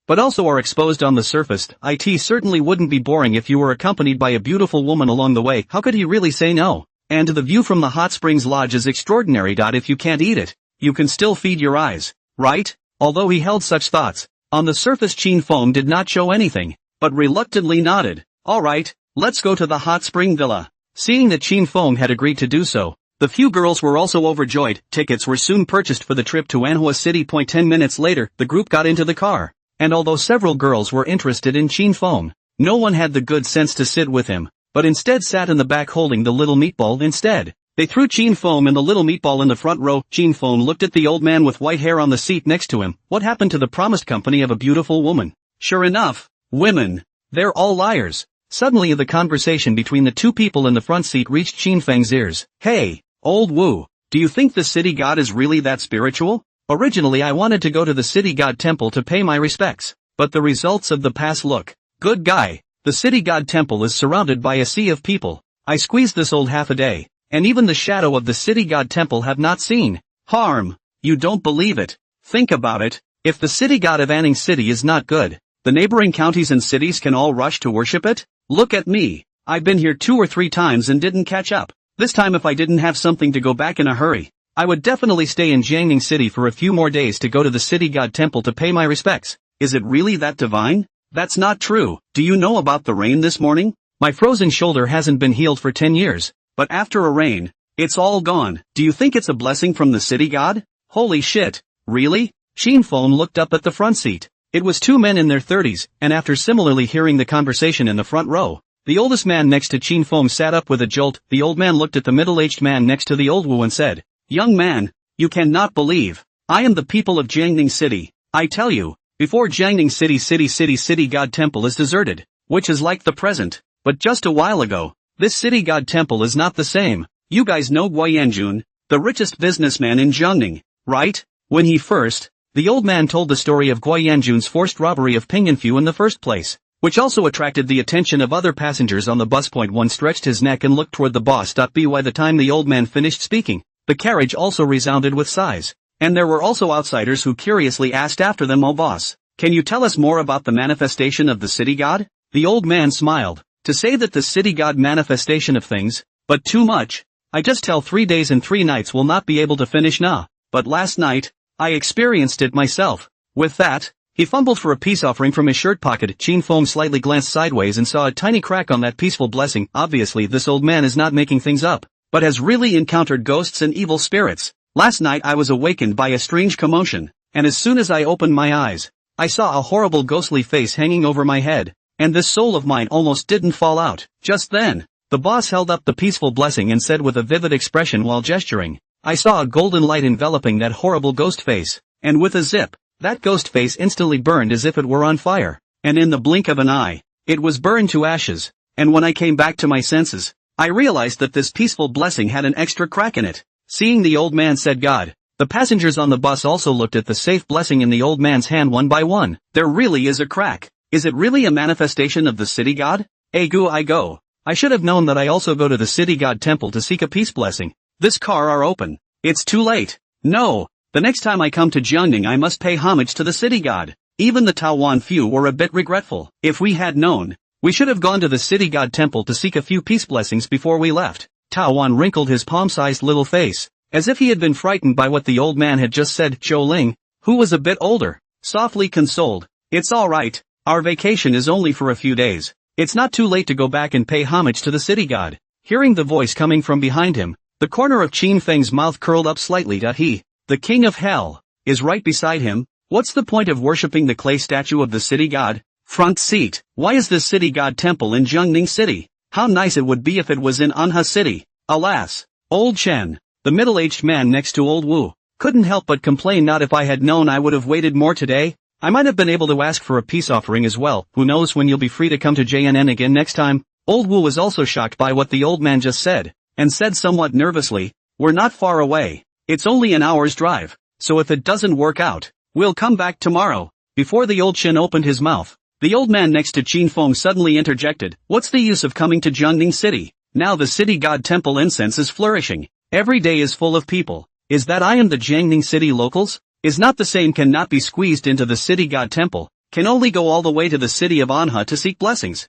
but also are exposed on the surface. It certainly wouldn't be boring if you were accompanied by a beautiful woman along the way. How could he really say no? And the view from the hot springs lodge is extraordinary. If you can't eat it, you can still feed your eyes, right? Although he held such thoughts, on the surface Qin Feng did not show anything, but reluctantly nodded. Alright, let's go to the hot spring villa. Seeing that Qin Feng had agreed to do so, the few girls were also overjoyed. Tickets were soon purchased for the trip to Manhwa City. 10 minutes later, the group got into the car, and although several girls were interested in Qin Feng, no one had the good sense to sit with him, but instead sat in the back holding the little meatball instead. They threw Chin Foam and the little meatball in the front row. Chin Foam looked at the old man with white hair on the seat next to him. What happened to the promised company of a beautiful woman? Sure enough, women. They're all liars. Suddenly the conversation between the two people in the front seat reached Chin Feng's ears. Hey, old Wu, do you think the city god is really that spiritual? Originally I wanted to go to the city god temple to pay my respects, but the results of the past look good, guy. The city god temple is surrounded by a sea of people. I squeezed this old half a day, and even the shadow of the city god temple have not seen harm. You don't believe it? Think about it. If the city god of Anning City is not good, the neighboring counties and cities can all rush to worship it? Look at me. I've been here 2 or 3 times and didn't catch up. This time if I didn't have something to go back in a hurry, I would definitely stay in Jiangning City for a few more days to go to the city god temple to pay my respects. Is it really that divine? That's not true. Do you know about the rain this morning? My frozen shoulder hasn't been healed for 10 years, but after a rain, it's all gone. Do you think it's a blessing from the city god? Holy shit. Really? Chin Foam looked up at the front seat. It was 2 men in their 30s, and after similarly hearing the conversation in the front row, the oldest man next to Chin Foam sat up with a jolt. The old man looked at the middle-aged man next to the old Wu and said, Young man, you cannot believe. I am the people of Jiangning City. I tell you, before Jiangning City god temple is deserted, which is like the present, but just a while ago, this city god temple is not the same. You guys know Guo Yanjun, the richest businessman in Jiangning, right? When he first, the old man told the story of Guo Yanjun's forced robbery of Pingyanfu in the first place, which also attracted the attention of other passengers on the bus. One stretched his neck and looked toward the boss. By the time the old man finished speaking, the carriage also resounded with sighs, and there were also outsiders who curiously asked after them. Oh boss, can you tell us more about the manifestation of the city god? The old man smiled. To say that the city god manifestation of things, but too much. I just tell 3 days and 3 nights will not be able to finish nah, but last night, I experienced it myself. With that, he fumbled for a peace offering from his shirt pocket. Chin Foam slightly glanced sideways and saw a tiny crack on that peaceful blessing. Obviously this old man is not making things up, but has really encountered ghosts and evil spirits. Last night I was awakened by a strange commotion, and as soon as I opened my eyes, I saw a horrible ghostly face hanging over my head, and this soul of mine almost didn't fall out. Just then, the boss held up the peaceful blessing and said with a vivid expression while gesturing, I saw a golden light enveloping that horrible ghost face, and with a zip, that ghost face instantly burned as if it were on fire, and in the blink of an eye, it was burned to ashes, and when I came back to my senses, I realized that this peaceful blessing had an extra crack in it. Seeing the old man said God, the passengers on the bus also looked at the safe blessing in the old man's hand one by one. There really is a crack. Is it really a manifestation of the city god? Egu I go. I should have known that I also go to the city god temple to seek a peace blessing. This car are open. It's too late. No, the next time I come to Jiangning I must pay homage to the city god. Even the Tawan few were a bit regretful. If we had known, we should have gone to the city god temple to seek a few peace blessings before we left. Tawan wrinkled his palm-sized little face, as if he had been frightened by what the old man had just said. Zhou Ling, who was a bit older, softly consoled. It's alright, our vacation is only for a few days. It's not too late to go back and pay homage to the city god. Hearing the voice coming from behind him, the corner of Chin Feng's mouth curled up slightly. He, the king of hell, is right beside him. What's the point of worshipping the clay statue of the city god? Front seat. Why is this city god temple in Jiangning City? How nice it would be if it was in Anha City. Alas, old Chen, the middle-aged man next to old Wu, couldn't help but complain. Not if I had known I would have waited more today. I might have been able to ask for a peace offering as well. Who knows when you'll be free to come to JNN again next time? Old Wu was also shocked by what the old man just said, and said somewhat nervously, we're not far away. It's only an hour's drive, so if it doesn't work out, we'll come back tomorrow. Before the old Chen opened his mouth, the old man next to Chin Feng suddenly interjected, what's the use of coming to Jiangning City? Now the city god temple incense is flourishing. Every day is full of people. Is that I am the Jiangning City locals? Is not the same cannot be squeezed into the city god temple, can only go all the way to the city of Anha to seek blessings.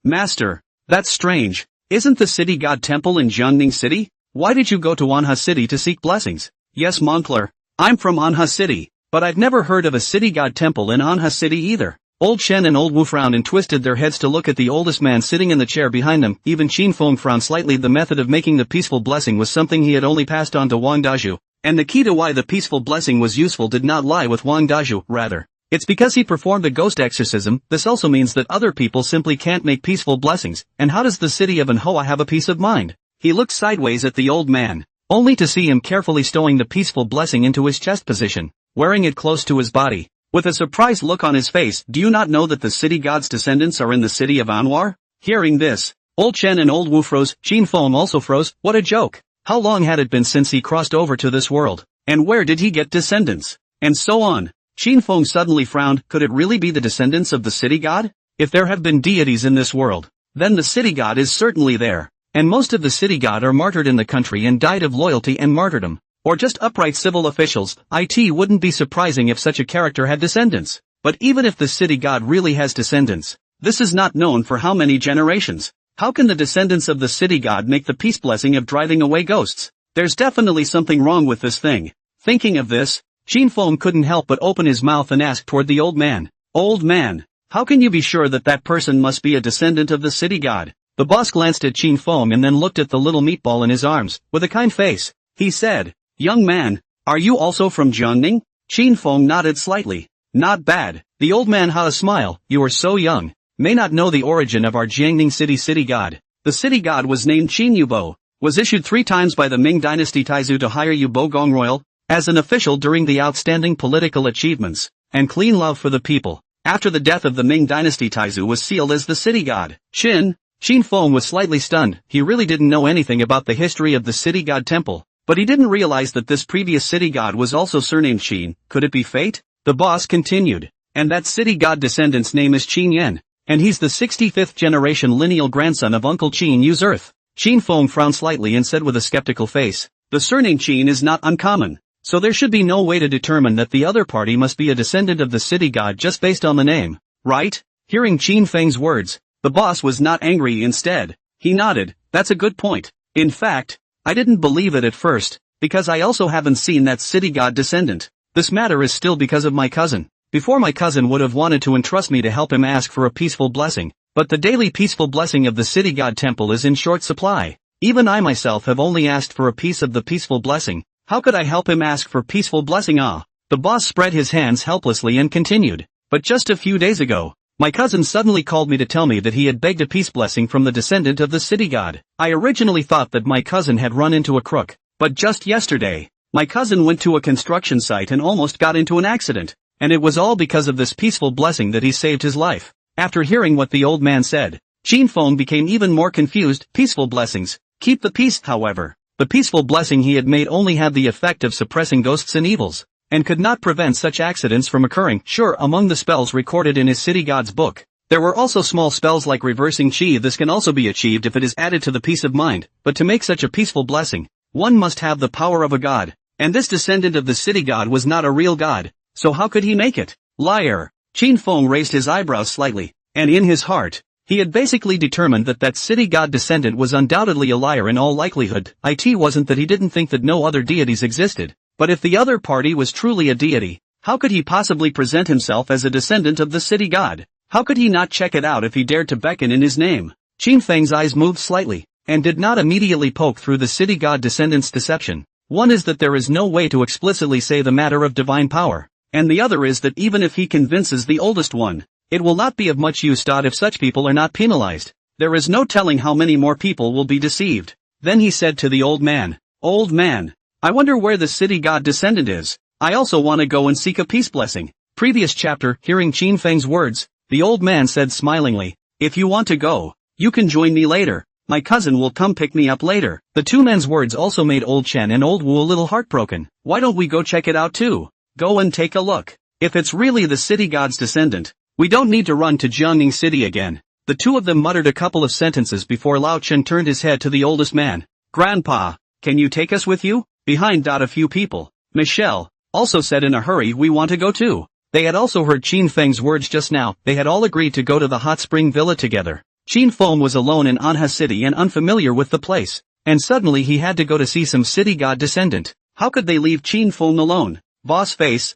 Master, that's strange. Isn't the city god temple in Jiangning City? Why did you go to Anha City to seek blessings? Yes Moncler, I'm from Anha City, but I've never heard of a city god temple in Anha City either. Old Chen and old Wu frowned and twisted their heads to look at the oldest man sitting in the chair behind them. Even Chin Feng frowned slightly. The method of making the peaceful blessing was something he had only passed on to Wang Dazhu, and the key to why the peaceful blessing was useful did not lie with Wang Dazhu, rather, it's because he performed a ghost exorcism. This also means that other people simply can't make peaceful blessings, and how does the city of Manhwa have a peace of mind? He looked sideways at the old man, only to see him carefully stowing the peaceful blessing into his chest position, wearing it close to his body. With a surprised look on his face, do you not know that the city god's descendants are in the city of Anwar? Hearing this, old Chen and old Wu froze, Qin Feng also froze. What a joke! How long had it been since he crossed over to this world? And where did he get descendants? And so on. Qin Feng suddenly frowned. Could it really be the descendants of the city god? If there have been deities in this world, then the city god is certainly there. And most of the city god are martyred in the country and died of loyalty and martyrdom. Or just upright civil officials. It wouldn't be surprising if such a character had descendants. But even if the city god really has descendants, this is not known for how many generations. How can the descendants of the city god make the peace blessing of driving away ghosts? There's definitely something wrong with this thing. Thinking of this, Qin Feng couldn't help but open his mouth and ask toward the old man. Old man, how can you be sure that that person must be a descendant of the city god? The boss glanced at Qin Feng and then looked at the little meatball in his arms. With a kind face, he said, young man, are you also from Jiangning? Qin Feng nodded slightly. Not bad. The old man had a smile. You are so young. May not know the origin of our Jiangning city god. The city god was named Qin Yubo, was issued 3 times by the Ming dynasty Taizu to hire Yubo Gongroyal, as an official during the outstanding political achievements, and clean love for the people. After the death of the Ming dynasty Taizu was sealed as the city god. Qin Feng was slightly stunned. He really didn't know anything about the history of the city god temple, but he didn't realize that this previous city god was also surnamed Qin. Could it be fate? The boss continued. And that city god descendant's name is Qin Yan. And he's the 65th generation lineal grandson of Uncle Qin Yu's Earth. Qin Feng frowned slightly and said with a skeptical face, the surname Qin is not uncommon, so there should be no way to determine that the other party must be a descendant of the city god just based on the name, right? Hearing Qin Feng's words, the boss was not angry. Instead, he nodded. That's a good point. In fact, I didn't believe it at first, because I also haven't seen that city god descendant. This matter is still because of my cousin. Before, my cousin would have wanted to entrust me to help him ask for a peaceful blessing, but the daily peaceful blessing of the city god temple is in short supply. Even I myself have only asked for a piece of the peaceful blessing. How could I help him ask for peaceful blessing? The boss spread his hands helplessly and continued. But just a few days ago, my cousin suddenly called me to tell me that he had begged a peace blessing from the descendant of the city god. I originally thought that my cousin had run into a crook, but just yesterday, my cousin went to a construction site and almost got into an accident. And it was all because of this peaceful blessing that he saved his life. After hearing what the old man said, Qin Feng became even more confused. Peaceful blessings. Keep the peace. However, the peaceful blessing he had made only had the effect of suppressing ghosts and evils, and could not prevent such accidents from occurring. Sure, among the spells recorded in his city god's book, there were also small spells like reversing chi. This can also be achieved if it is added to the peace of mind, but to make such a peaceful blessing, one must have the power of a god. And this descendant of the city god was not a real god. So how could he make it? Liar. Qin Feng raised his eyebrows slightly, and in his heart, he had basically determined that that city god descendant was undoubtedly a liar in all likelihood. It wasn't that he didn't think that no other deities existed, but if the other party was truly a deity, how could he possibly present himself as a descendant of the city god? How could he not check it out if he dared to beckon in his name? Qin Feng's eyes moved slightly, and did not immediately poke through the city god descendant's deception. One is that there is no way to explicitly say the matter of divine power. And the other is that even if he convinces the oldest one, it will not be of much use. If such people are not penalized, there is no telling how many more people will be deceived. Then he said to the old man, old man, I wonder where the city god descendant is. I also want to go and seek a peace blessing. Previous chapter. Hearing Qin Feng's words, the old man said smilingly, if you want to go, you can join me later. My cousin will come pick me up later. The two men's words also made old Chen and old Wu a little heartbroken. Why don't we go check it out too? Go and take a look. If it's really the city god's descendant, we don't need to run to Jiangning City again. The two of them muttered a couple of sentences before Lao Chen turned his head to the oldest man. Grandpa, can you take us with you? Behind. A few people, Michelle, also said in a hurry, we want to go too. They had also heard Qin Feng's words just now. They had all agreed to go to the hot spring villa together. Qin Feng was alone in Anha City and unfamiliar with the place, and suddenly he had to go to see some city god descendant. How could they leave Qin Feng alone? Boss face,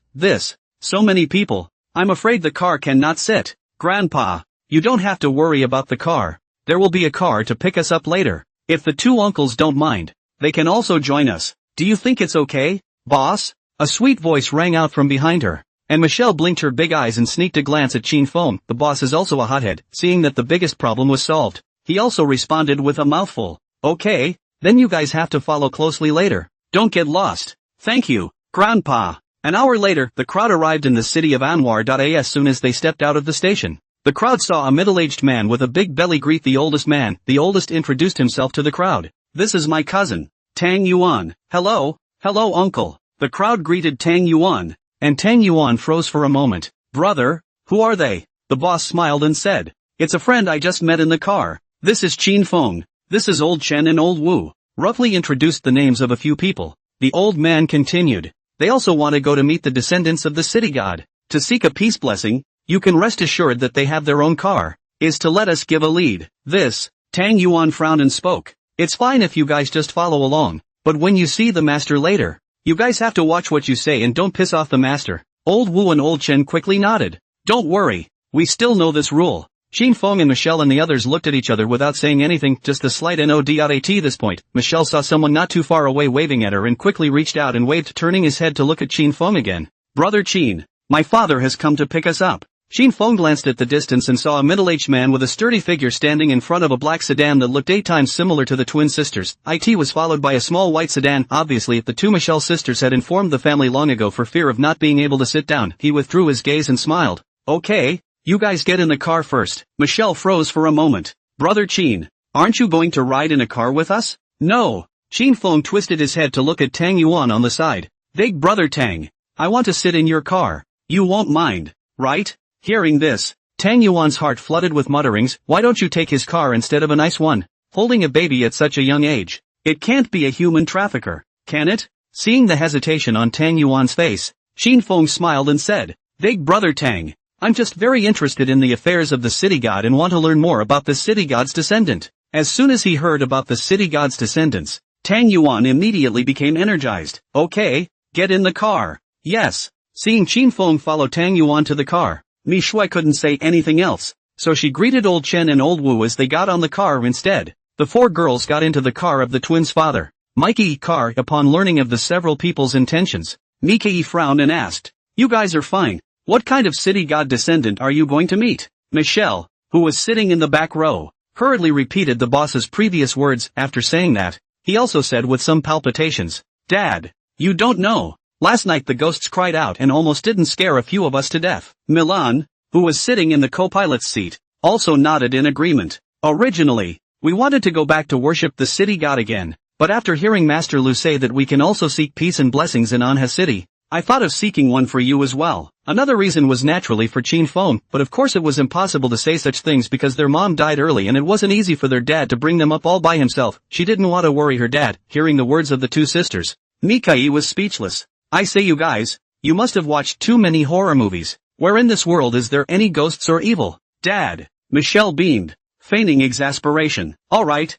so many people, I'm afraid the car cannot sit. Grandpa, you don't have to worry about the car. There will be a car to pick us up later. If the two uncles don't mind, they can also join us. Do you think it's okay, boss? A sweet voice rang out from behind her, and Michelle blinked her big eyes and sneaked a glance at Qin Feng. The boss is also a hothead. Seeing that the biggest problem was solved, he also responded with a mouthful. Okay, Then you guys have to follow closely later. Don't get lost. Thank you, Grandpa. An hour later, the crowd arrived in the city of Anwar. As soon as they stepped out of the station, the crowd saw a middle-aged man with a big belly greet the oldest man. The oldest introduced himself to the crowd. This is my cousin, Tang Yuan. Hello uncle. The crowd greeted Tang Yuan, and Tang Yuan froze for a moment. Brother, who are they? The boss smiled and said, it's a friend I just met in the car. This is Qin Feng. This is Old Chen and Old Wu. Roughly introduced the names of a few people. The old man continued. They also want to go to meet the descendants of the city god. To seek a peace blessing, you can rest assured that they have their own car. Is to let us give a lead. This, Tang Yuan frowned and spoke. It's fine if you guys just follow along, but when you see the master later, you guys have to watch what you say and don't piss off the master. Old Wu and Old Chen quickly nodded. Don't worry, we still know this rule. Qin Feng and Michelle and the others looked at each other without saying anything, just a slight nod at this point. Michelle saw someone not too far away waving at her and quickly reached out and waved, turning his head to look at Qin Feng again. Brother Qin, my father has come to pick us up. Qin Feng glanced at the distance and saw a middle-aged man with a sturdy figure standing in front of a black sedan that looked 8 times similar to the twin sisters. It was followed by a small white sedan. Obviously, the two Michelle sisters had informed the family long ago for fear of not being able to sit down. He withdrew his gaze and smiled. Okay, you guys get in the car first. Michelle froze for a moment. Brother Qin, aren't you going to ride in a car with us? No. Qin Feng twisted his head to look at Tang Yuan on the side. Big brother Tang, I want to sit in your car. You won't mind, right? Hearing this, Tang Yuan's heart flooded with mutterings. Why don't you take his car instead of a nice one? Holding a baby at such a young age. It can't be a human trafficker, can it? Seeing the hesitation on Tang Yuan's face, Qin Feng smiled and said, Big brother Tang, I'm just very interested in the affairs of the city god and want to learn more about the city god's descendant. As soon as he heard about the city god's descendants, Tang Yuan immediately became energized. Okay, get in the car. Yes. Seeing Qin Feng follow Tang Yuan to the car, Mi Shui couldn't say anything else, so she greeted Old Chen and Old Wu as they got on the car instead. The 4 girls got into the car of the twins' father, Mikey Car. Upon learning of the several people's intentions, Mikey frowned and asked, You guys are fine. What kind of city god descendant are you going to meet? Michelle, who was sitting in the back row, hurriedly repeated the boss's previous words. After saying that, he also said with some palpitations, Dad, you don't know. Last night the ghosts cried out and almost didn't scare a few of us to death. Milan, who was sitting in the co-pilot's seat, also nodded in agreement. Originally, we wanted to go back to worship the city god again, but after hearing Master Lu say that we can also seek peace and blessings in Anha City, I thought of seeking one for you as well. Another reason was naturally for Qin Feng, but of course it was impossible to say such things because their mom died early and it wasn't easy for their dad to bring them up all by himself. She didn't want to worry her dad. Hearing the words of the 2 sisters, Mikai was speechless. I say you guys, you must have watched too many horror movies. Where in this world is there any ghosts or evil? Dad, Michelle beamed, feigning exasperation. Alright,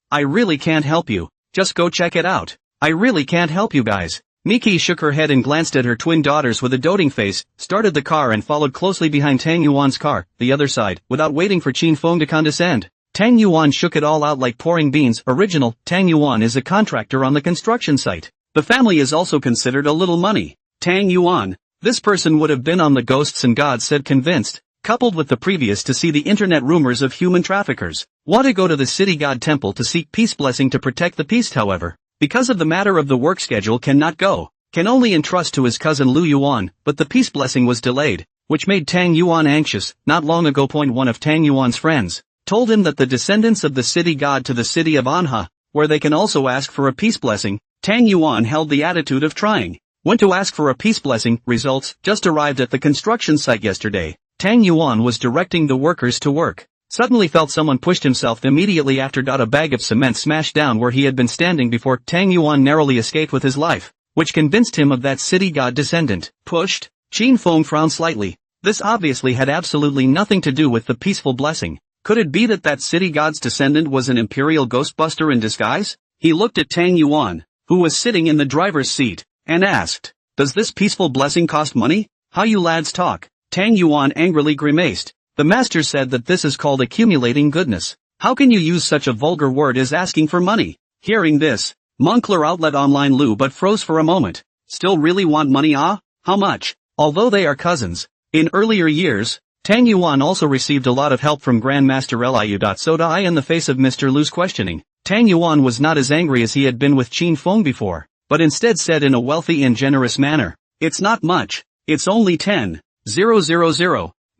I really can't help you. Just go check it out. I really can't help you guys. Miki shook her head and glanced at her twin daughters with a doting face, started the car and followed closely behind Tang Yuan's car, the other side, without waiting for Qin Feng to condescend. Tang Yuan shook it all out like pouring beans. Original, Tang Yuan is a contractor on the construction site. The family is also considered a little money. Tang Yuan, this person would have been on the Ghosts and Gods, said convinced, coupled with the previous to see the internet rumors of human traffickers. Want to go to the city god temple to seek peace blessing to protect the peace, however, because of the matter of the work schedule cannot go, can only entrust to his cousin Lu Yuan, but the peace blessing was delayed, which made Tang Yuan anxious. Not long ago, one of Tang Yuan's friends told him that the descendants of the city god to the city of Anha, where they can also ask for a peace blessing. Tang Yuan held the attitude of trying. Went to ask for a peace blessing. Results, just arrived at the construction site yesterday. Tang Yuan was directing the workers to work. Suddenly felt someone pushed himself immediately after. A bag of cement smashed down where he had been standing before. Tang Yuan narrowly escaped with his life, which convinced him of that city god descendant. Pushed? Qin Feng frowned slightly. This obviously had absolutely nothing to do with the peaceful blessing. Could it be that that city god's descendant was an imperial ghostbuster in disguise? He looked at Tang Yuan, who was sitting in the driver's seat, and asked, Does this peaceful blessing cost money? How you lads talk? Tang Yuan angrily grimaced. The master said that this is called accumulating goodness. How can you use such a vulgar word as asking for money? Hearing this, Moncler Outlet Online Lu but froze for a moment. Still really want money, ah? How much? Although they are cousins, in earlier years, Tang Yuan also received a lot of help from Grandmaster Liu. In the face of Mr. Lu's questioning, Tang Yuan was not as angry as he had been with Qin Feng before, but instead said in a wealthy and generous manner, "It's not much. It's only 10,000.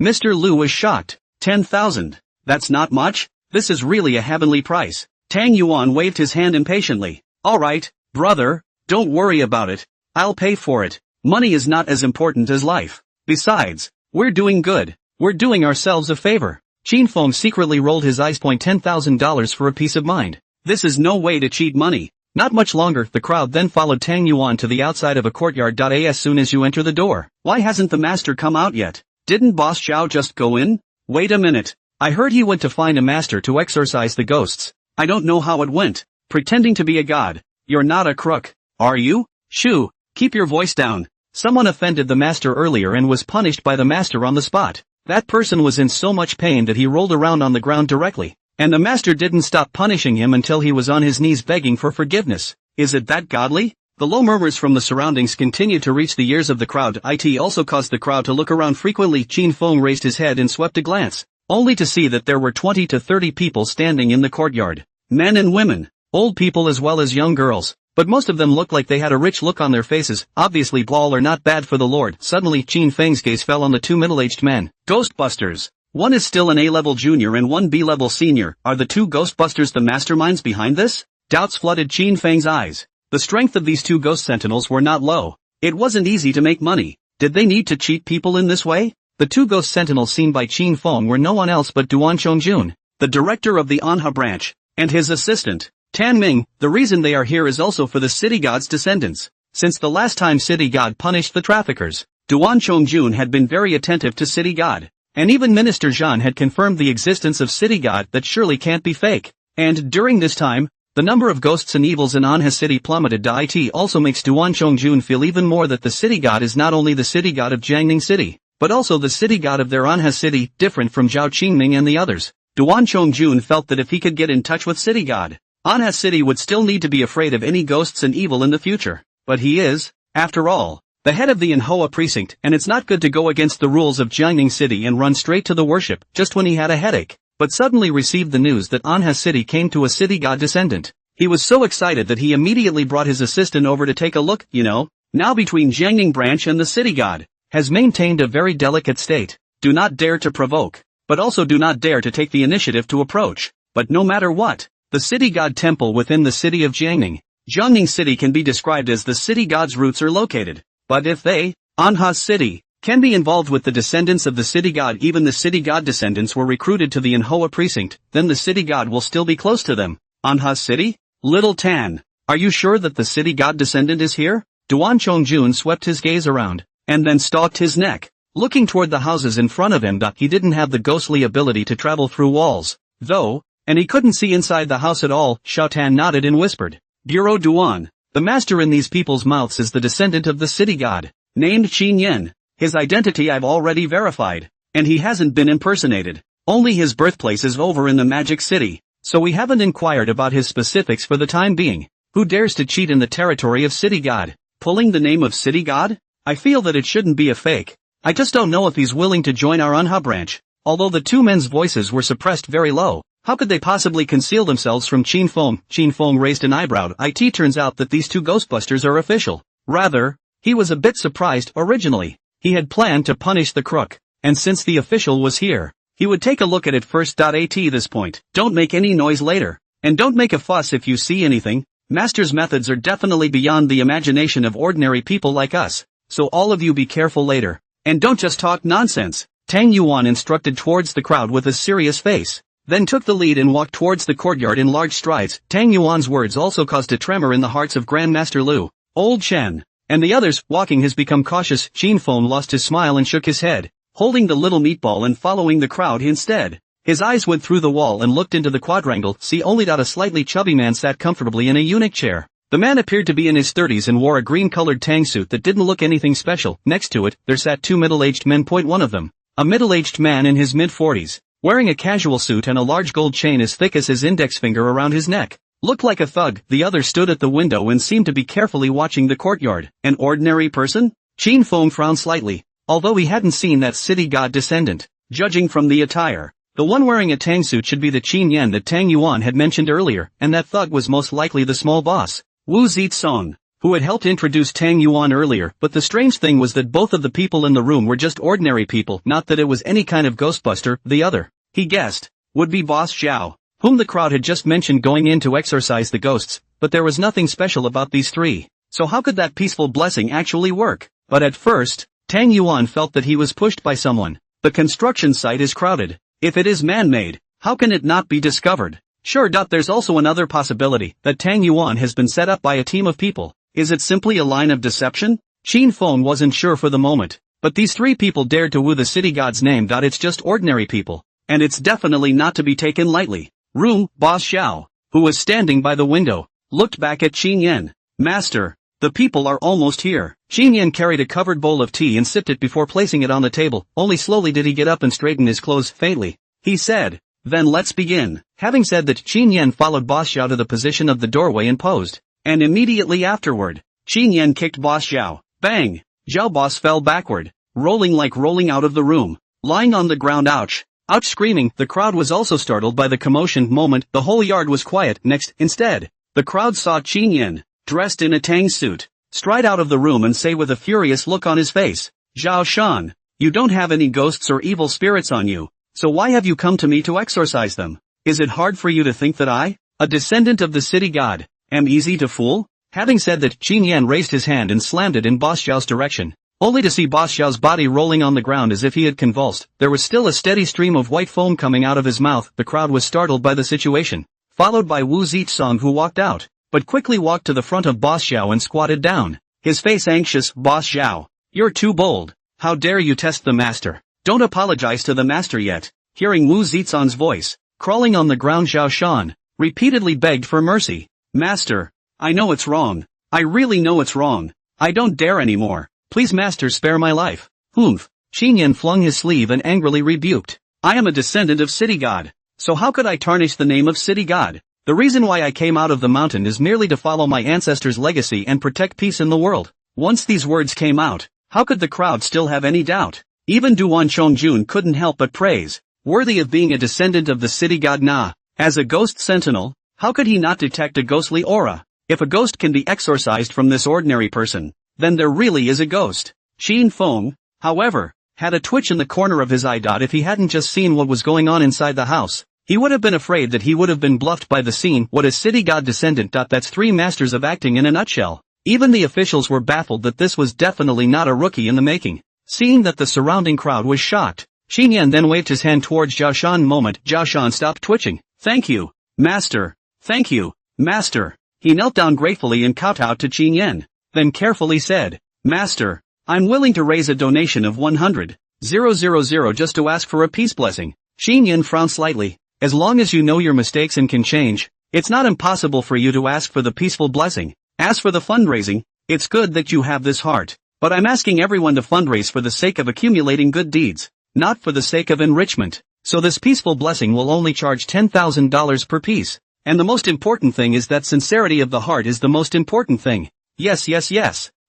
Mr. Lu was shocked. 10,000. That's not much? This is really a heavenly price. Tang Yuan waved his hand impatiently. Alright, brother, don't worry about it. I'll pay for it. Money is not as important as life. Besides, we're doing good. We're doing ourselves a favor. Qin Feng secretly rolled his eyes. $10,000 for a peace of mind. This is no way to cheat money. Not much longer, the crowd then followed Tang Yuan to the outside of a courtyard. As soon as you enter the door. Why hasn't the master come out yet? Didn't Boss Zhao just go in? Wait a minute. I heard he went to find a master to exorcise the ghosts. I don't know how it went. Pretending to be a god. You're not a crook, are you? Shoo, keep your voice down. Someone offended the master earlier and was punished by the master on the spot. That person was in so much pain that he rolled around on the ground directly. And the master didn't stop punishing him until he was on his knees begging for forgiveness. Is it that godly? The low murmurs from the surroundings continued to reach the ears of the crowd. It also caused the crowd to look around frequently. Qin Feng raised his head and swept a glance, only to see that there were 20 to 30 people standing in the courtyard. Men and women, old people as well as young girls, but most of them looked like they had a rich look on their faces. Obviously brawl are not bad for the Lord. Suddenly Qin Feng's gaze fell on the two middle-aged men. Ghostbusters. One is still an A-level junior and one B-level senior. Are the two Ghostbusters the masterminds behind this? Doubts flooded Qin Feng's eyes. The strength of these two ghost sentinels were not low. It wasn't easy to make money. Did they need to cheat people in this way? The two ghost sentinels seen by Qin Feng were no one else but Duan Chongjun, the director of the Manhwa branch, and his assistant, Tan Ming. The reason they are here is also for the city god's descendants. Since the last time city god punished the traffickers, Duan Chongjun had been very attentive to city god, and even Minister Zhan had confirmed the existence of city god that surely can't be fake. And during this time, the number of ghosts and evils in Anha city plummeted. It also makes Duan Chongjun feel even more that the city god is not only the city god of Jiangning city, but also the city god of their Anha city, different from Zhao Qingming and the others. Duan Chongjun felt that if he could get in touch with city god, Anha city would still need to be afraid of any ghosts and evil in the future. But he is, after all, the head of the Manhwa precinct, and it's not good to go against the rules of Jiangning city and run straight to the worship just when he had a headache, but suddenly received the news that Anha city came to a city god descendant. He was so excited that he immediately brought his assistant over to take a look. Now between Jiangning branch and the city god, has maintained a very delicate state. Do not dare to provoke, but also do not dare to take the initiative to approach. But no matter what, the city god temple within the city of Jiangning city can be described as the city god's roots are located. But if they, Anha city, can be involved with the descendants of the city god, even the city god descendants were recruited to the Manhwa precinct, then the city god will still be close to them. Anha city? Little Tan, are you sure that the city god descendant is here? Duan Chongjun swept his gaze around, and then stalked his neck, looking toward the houses in front of him. He didn't have the ghostly ability to travel through walls, though, and he couldn't see inside the house at all. Xiao Tan nodded and whispered, Bureau Duan, the master in these people's mouths is the descendant of the city god, named Qin Yen. His identity I've already verified, and he hasn't been impersonated. Only his birthplace is over in the magic city, so we haven't inquired about his specifics for the time being. Who dares to cheat in the territory of city god? Pulling the name of city god? I feel that it shouldn't be a fake. I just don't know if he's willing to join our Anha branch. Although the two men's voices were suppressed very low, how could they possibly conceal themselves from Qin Feng? Qin Feng raised an eyebrow. It turns out that these two Ghostbusters are official. Rather, he was a bit surprised. Originally, he had planned to punish the crook, and since the official was here, he would take a look at it first. At this point, don't make any noise later, and don't make a fuss if you see anything. Master's methods are definitely beyond the imagination of ordinary people like us, so all of you be careful later, and don't just talk nonsense. Tang Yuan instructed towards the crowd with a serious face, then took the lead and walked towards the courtyard in large strides. Tang Yuan's words also caused a tremor in the hearts of Grandmaster Lu, Old Chen, and the others. Walking has become cautious. Qin Feng lost his smile and shook his head, holding the little meatball and following the crowd instead. His eyes went through the wall and looked into the quadrangle. See only that a slightly chubby man sat comfortably in a eunuch chair. The man appeared to be in his 30s and wore a green-colored tang suit that didn't look anything special. Next to it, there sat two middle-aged men. One of them, a middle-aged man in his mid-40s, wearing a casual suit and a large gold chain as thick as his index finger around his neck, looked like a thug. The other stood at the window and seemed to be carefully watching the courtyard. An ordinary person? Qin Feng frowned slightly, although he hadn't seen that city god descendant. Judging from the attire, The one wearing a tang suit should be the Qin Yan that Tang Yuan had mentioned earlier, and that thug was most likely the small boss, Wu Zitsong, who had helped introduce Tang Yuan earlier. But the strange thing was that both of the people in the room were just ordinary people, not that it was any kind of ghostbuster. The other, he guessed, would be Boss Zhao, whom the crowd had just mentioned going in to exorcise the ghosts, but there was nothing special about these three. So how could that peaceful blessing actually work? But at first, Tang Yuan felt that he was pushed by someone. The construction site is crowded. If it is man-made, how can it not be discovered? Sure. There's also another possibility, that Tang Yuan has been set up by a team of people. Is it simply a line of deception? Qin Feng wasn't sure for the moment, but these three people dared to woo the city god's name. It's just ordinary people, and it's definitely not to be taken lightly. Boss Xiao, who was standing by the window, looked back at Qin Yan. Master, the people are almost here. Qin Yan carried a covered bowl of tea and sipped it before placing it on the table. Only slowly did he get up and straighten his clothes faintly. He said, "Then let's begin." Having said that, Qin Yan followed Boss Xiao to the position of the doorway and posed. And immediately afterward, Qin Yan kicked Boss Xiao. Bang! Zhao Boss fell backward, rolling out of the room, lying on the ground. Ouch! Ouch! Screaming. The crowd was also startled by the commotion. The whole yard was quiet. Instead, the crowd saw Qin Yan, dressed in a tang suit, stride out of the room and say with a furious look on his face, "Zhao Shan, you don't have any ghosts or evil spirits on you, so why have you come to me to exorcise them? Is it hard for you to think that I, a descendant of the city god, am easy to fool?" Having said that, Qin Yan raised his hand and slammed it in Boss Xiao's direction, only to see Boss Xiao's body rolling on the ground as if he had convulsed. There was still a steady stream of white foam coming out of his mouth. The crowd was startled by the situation, followed by Wu Zitsong, who walked out, but quickly walked to the front of Boss Xiao and squatted down, his face anxious. "Boss Xiao, you're too bold. How dare you test the master? Don't apologize to the master yet." Hearing Wu Zitsong's voice, crawling on the ground, Zhao Shan repeatedly begged for mercy. "Master, I know it's wrong. I really know it's wrong. I don't dare anymore. Please master, spare my life." "Humph." Qin Yan flung his sleeve and angrily rebuked. "I am a descendant of city god. So how could I tarnish the name of city god? The reason why I came out of the mountain is merely to follow my ancestors' legacy and protect peace in the world." Once these words came out, how could the crowd still have any doubt? Even Duan Chongjun couldn't help but praise, worthy of being a descendant of the city god Na. As a ghost sentinel, how could he not detect a ghostly aura? If a ghost can be exorcised from this ordinary person, then there really is a ghost. Qin Feng, however, had a twitch in the corner of his eye. If he hadn't just seen what was going on inside the house, he would have been afraid that he would have been bluffed by the scene. What is city god descendant? That's three masters of acting in a nutshell. Even the officials were baffled that this was definitely not a rookie in the making. Seeing that the surrounding crowd was shocked, Qin Yan then waved his hand towards Zhao Shan. Zhao Shan stopped twitching. "Thank you, master. Thank you, master." He knelt down gratefully and kowtowed to Qin Yan, then carefully said, "Master, I'm willing to raise a donation of 100,000 just to ask for a peace blessing." Qin Yan frowned slightly. "As long as you know your mistakes and can change, it's not impossible for you to ask for the peaceful blessing. As for the fundraising, it's good that you have this heart, but I'm asking everyone to fundraise for the sake of accumulating good deeds, not for the sake of enrichment. So this peaceful blessing will only charge $10,000 per piece. And the most important thing is that sincerity of the heart is the most important thing." Yes.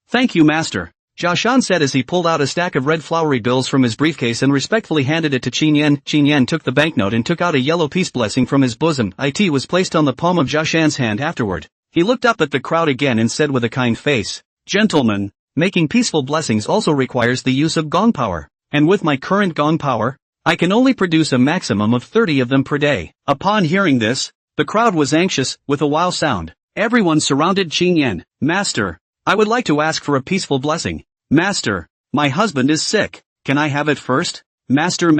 "Thank you, master," Zhao Shan said as he pulled out a stack of red flowery bills from his briefcase and respectfully handed it to Qin Yan. Qin Yan took the banknote and took out a yellow peace blessing from his bosom. It was placed on the palm of Zhao Shan's hand. Afterward, he looked up at the crowd again and said with a kind face, "Gentlemen, making peaceful blessings also requires the use of gong power, and with my current gong power, I can only produce a maximum of 30 of them per day." Upon hearing this, the crowd was anxious. With a wow sound, everyone surrounded Qin Yan. "Master, I would like to ask for a peaceful blessing." "Master, my husband is sick. Can I have it first?" Master,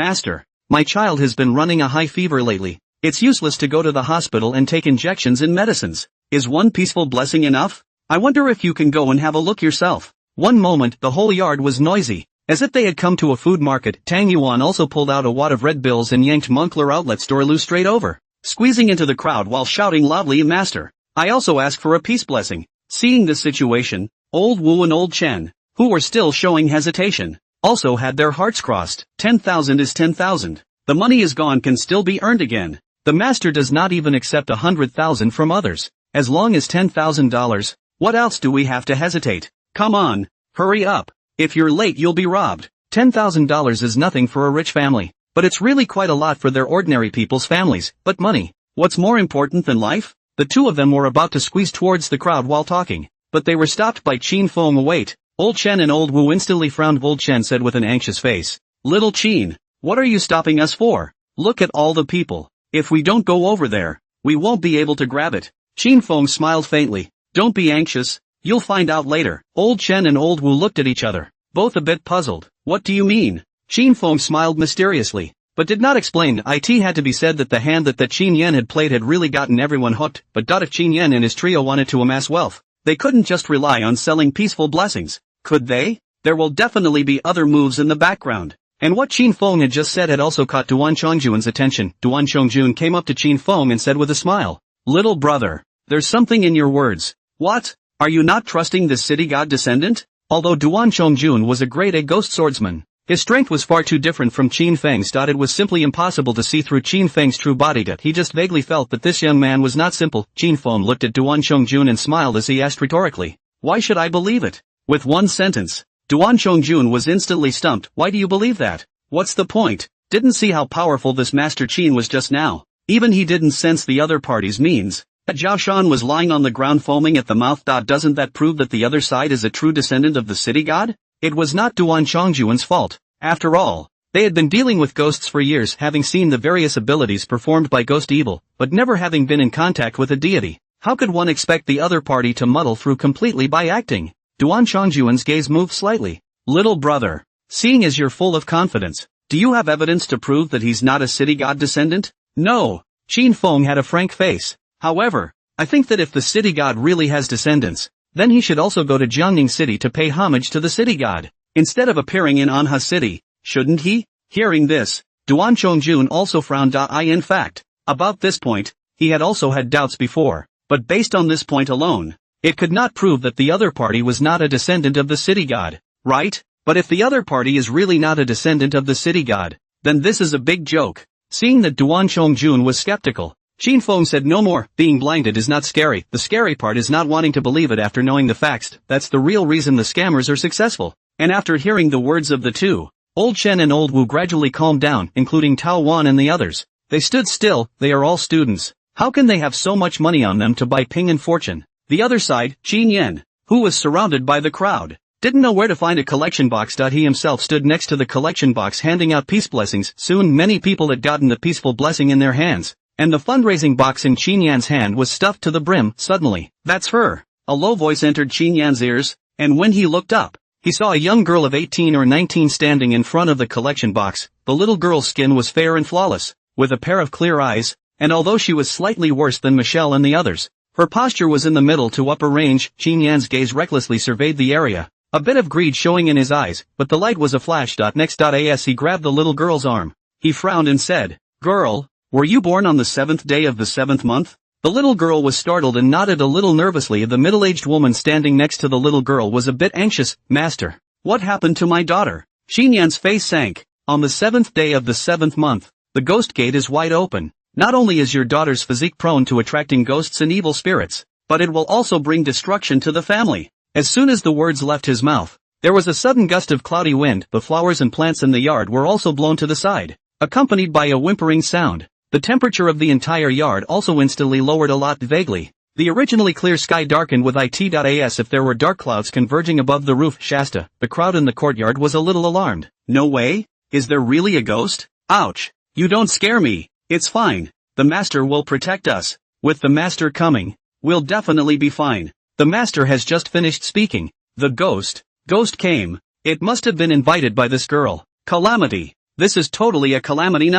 my child has been running a high fever lately. It's useless to go to the hospital and take injections and medicines. Is one peaceful blessing enough? I wonder if you can go and have a look yourself." One moment, the whole yard was noisy, as if they had come to a food market. Tang Yuan also pulled out a wad of red bills and yanked Moncler Outlet Store Lu straight over, squeezing into the crowd while shouting loudly, "Master, I also ask for a peace blessing." Seeing this situation, Old Wu and Old Chen, who were still showing hesitation, also had their hearts crossed. 10,000 is 10,000. The money is gone, can still be earned again. The master does not even accept 100,000 from others. As long as $10,000, what else do we have to hesitate? Come on, hurry up. If you're late you'll be robbed. $10,000 is nothing for a rich family. but it's really quite a lot for their ordinary people's families. But money, what's more important than life? The two of them were about to squeeze towards the crowd while talking, but they were stopped by Qin Feng. Wait, Old Chen and Old Wu instantly frowned. Old Chen said with an anxious face, "Little Qin, what are you stopping us for? Look at all the people. If we don't go over there, we won't be able to grab it." Qin Feng smiled faintly. "Don't be anxious, you'll find out later." Old Chen and Old Wu looked at each other, both a bit puzzled. "What do you mean?" Qin Feng smiled mysteriously, but did not explain. It had to be said that the hand that Qin Yan had played had really gotten everyone hooked. But if Qin Yan and his trio wanted to amass wealth, they couldn't just rely on selling peaceful blessings, could they? There will definitely be other moves in the background. And what Qin Feng had just said had also caught Duan Chongjuan's attention. Duan Chongjun came up to Qin Feng and said with a smile, "Little brother, there's something in your words. What? Are you not trusting this city god descendant?" Although Duan Chongjun was a grade A ghost swordsman, his strength was far too different from Qin Feng's. It was simply impossible to see through Qin Feng's true body. He just vaguely felt that this young man was not simple. Qin Feng looked at Duan Chongjun and smiled as he asked rhetorically, "Why should I believe it?" With one sentence, Duan Chongjun was instantly stumped. "Why do you believe that? What's the point? Didn't see how powerful this Master Qin was just now." Even he didn't sense the other party's means. Zhao Shan was lying on the ground foaming at the mouth. Doesn't that prove that the other side is a true descendant of the city god? It was not Duan Chongjuan's fault. After all, they had been dealing with ghosts for years, having seen the various abilities performed by ghost evil, but never having been in contact with a deity. How could one expect the other party to muddle through completely by acting? Duan Chongjuan's gaze moved slightly. "Little brother, seeing as you're full of confidence, do you have evidence to prove that he's not a city god descendant?" "No." Qin Feng had a frank face. "However, I think that if the city god really has descendants, then he should also go to Jiangning City to pay homage to the city god, instead of appearing in Anha City, shouldn't he?" Hearing this, Duan Chongjun also frowned. In fact, about this point, he had also had doubts before, but based on this point alone, it could not prove that the other party was not a descendant of the city god, right? But if the other party is really not a descendant of the city god, then this is a big joke. Seeing that Duan Chongjun was skeptical, Qin Feng said no more. "Being blinded is not scary. The scary part is not wanting to believe it after knowing the facts. That's the real reason the scammers are successful." And after hearing the words of the two, Old Chen and Old Wu gradually calmed down, including Tao Wan and the others. They stood still. They are all students. How can they have so much money on them to buy ping and fortune? The other side, Qin Yan, who was surrounded by the crowd, didn't know where to find a collection box. He himself stood next to the collection box handing out peace blessings. Soon many people had gotten the peaceful blessing in their hands, and the fundraising box in Qin Yan's hand was stuffed to the brim. Suddenly, "That's her!" A low voice entered Qin Yan's ears, and when he looked up, he saw a young girl of 18 or 19 standing in front of the collection box. The little girl's skin was fair and flawless, with a pair of clear eyes, and although she was slightly worse than Michelle and the others, her posture was in the middle to upper range. Qin Yan's gaze recklessly surveyed the area, a bit of greed showing in his eyes, but the light was a flash. Next, as he grabbed the little girl's arm, he frowned and said, "Girl, were you born on the 7th day of the 7th month?" The little girl was startled and nodded a little nervously. The middle-aged woman standing next to the little girl was a bit anxious. "Master, what happened to my daughter?" Qin Yan's face sank. "On the 7th day of the 7th month, the ghost gate is wide open. Not only is your daughter's physique prone to attracting ghosts and evil spirits, but it will also bring destruction to the family." As soon as the words left his mouth, there was a sudden gust of cloudy wind. The flowers and plants in the yard were also blown to the side, accompanied by a whimpering sound. The temperature of the entire yard also instantly lowered a lot. Vaguely, the originally clear sky darkened with as if there were dark clouds converging above the roof. Shasta, the crowd in the courtyard, was a little alarmed. "No way? Is there really a ghost? Ouch! You don't scare me. It's fine. The master will protect us. With the master coming, we'll definitely be fine." The master has just finished speaking. The ghost came. It must have been invited by this girl. Calamity. This is totally a calamity.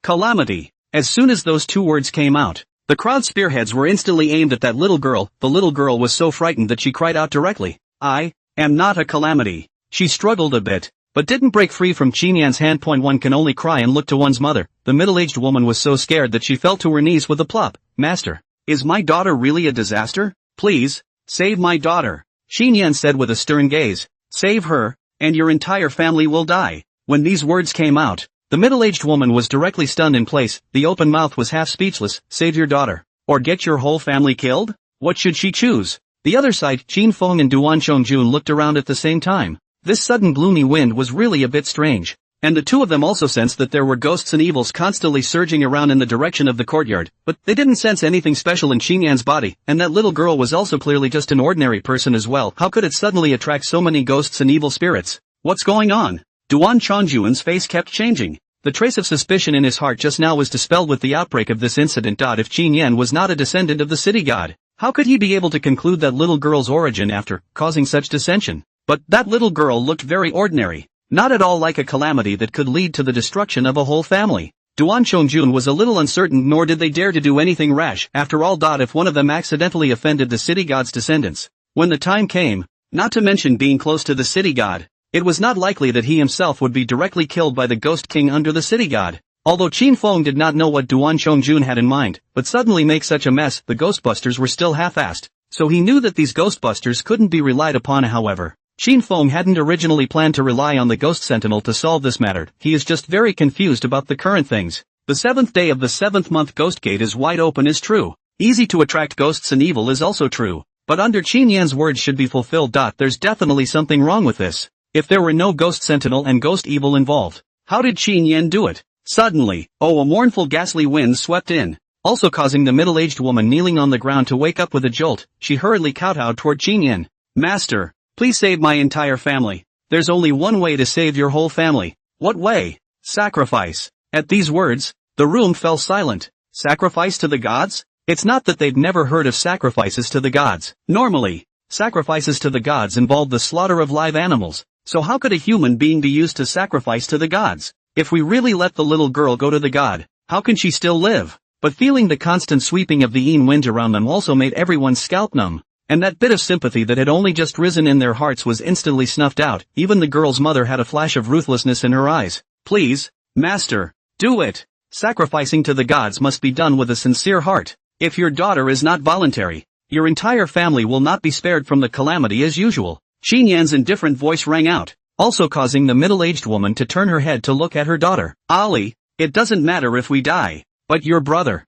Calamity. As soon as those two words came out, the crowd spearheads were instantly aimed at that little girl. The little girl was so frightened that she cried out directly, "I am not a calamity." She struggled a bit, but didn't break free from Qin Yan's hand. One can only cry and look to one's mother. The middle-aged woman was so scared that she fell to her knees with a plop. "Master, is my daughter really a disaster? Please, save my daughter," Qin Yan said with a stern gaze. "Save her, and your entire family will die." When these words came out, the middle-aged woman was directly stunned in place. The open mouth was half speechless. Save your daughter, or get your whole family killed? What should she choose? The other side, Qin Feng and Duan Chongjun looked around at the same time. This sudden gloomy wind was really a bit strange, And the two of them also sensed that there were ghosts and evils constantly surging around in the direction of the courtyard, but they didn't sense anything special in Qin Yan's body, and that little girl was also clearly just an ordinary person as well. How could it suddenly attract so many ghosts and evil spirits? What's going on? Duan Chongjuan's face kept changing. The trace of suspicion in his heart just now was dispelled with the outbreak of this incident. If Qin Yan was not a descendant of the city god, how could he be able to conclude that little girl's origin after causing such dissension? But that little girl looked very ordinary. Not at all like a calamity that could lead to the destruction of a whole family. Duan Chongjun was a little uncertain, nor did they dare to do anything rash. After all, if one of them accidentally offended the city god's descendants, when the time came, not to mention being close to the city god, it was not likely that he himself would be directly killed by the ghost king under the city god. Although Qin Feng did not know what Duan Chongjun had in mind, but suddenly make such a mess, the Ghostbusters were still half-assed, so he knew that these Ghostbusters couldn't be relied upon. However, Qin Feng hadn't originally planned to rely on the Ghost Sentinel to solve this matter. He is just very confused about the current things. The 7th day of the 7th month Ghost Gate is wide open is true. Easy to attract ghosts and evil is also true. But under Qin Yan's words should be fulfilled. There's definitely something wrong with this. If there were no Ghost Sentinel and Ghost Evil involved, how did Qin Yan do it? Suddenly, a mournful ghastly wind swept in, also causing the middle-aged woman kneeling on the ground to wake up with a jolt. She hurriedly kowtowed toward Qin Yan. Master, please save my entire family. There's only one way to save your whole family. What way? Sacrifice. At these words, the room fell silent. Sacrifice to the gods? It's not that they'd never heard of sacrifices to the gods. Normally, sacrifices to the gods involve the slaughter of live animals, so how could a human being be used to sacrifice to the gods? If we really let the little girl go to the god, how can she still live? But feeling the constant sweeping of the Yin wind around them also made everyone's scalp numb. And that bit of sympathy that had only just risen in their hearts was instantly snuffed out. Even the girl's mother had a flash of ruthlessness in her eyes. Please, master, do it. Sacrificing to the gods must be done with a sincere heart. If your daughter is not voluntary, your entire family will not be spared from the calamity as usual. Qin Yan's indifferent voice rang out, also causing the middle-aged woman to turn her head to look at her daughter. Ali, it doesn't matter if we die, but your brother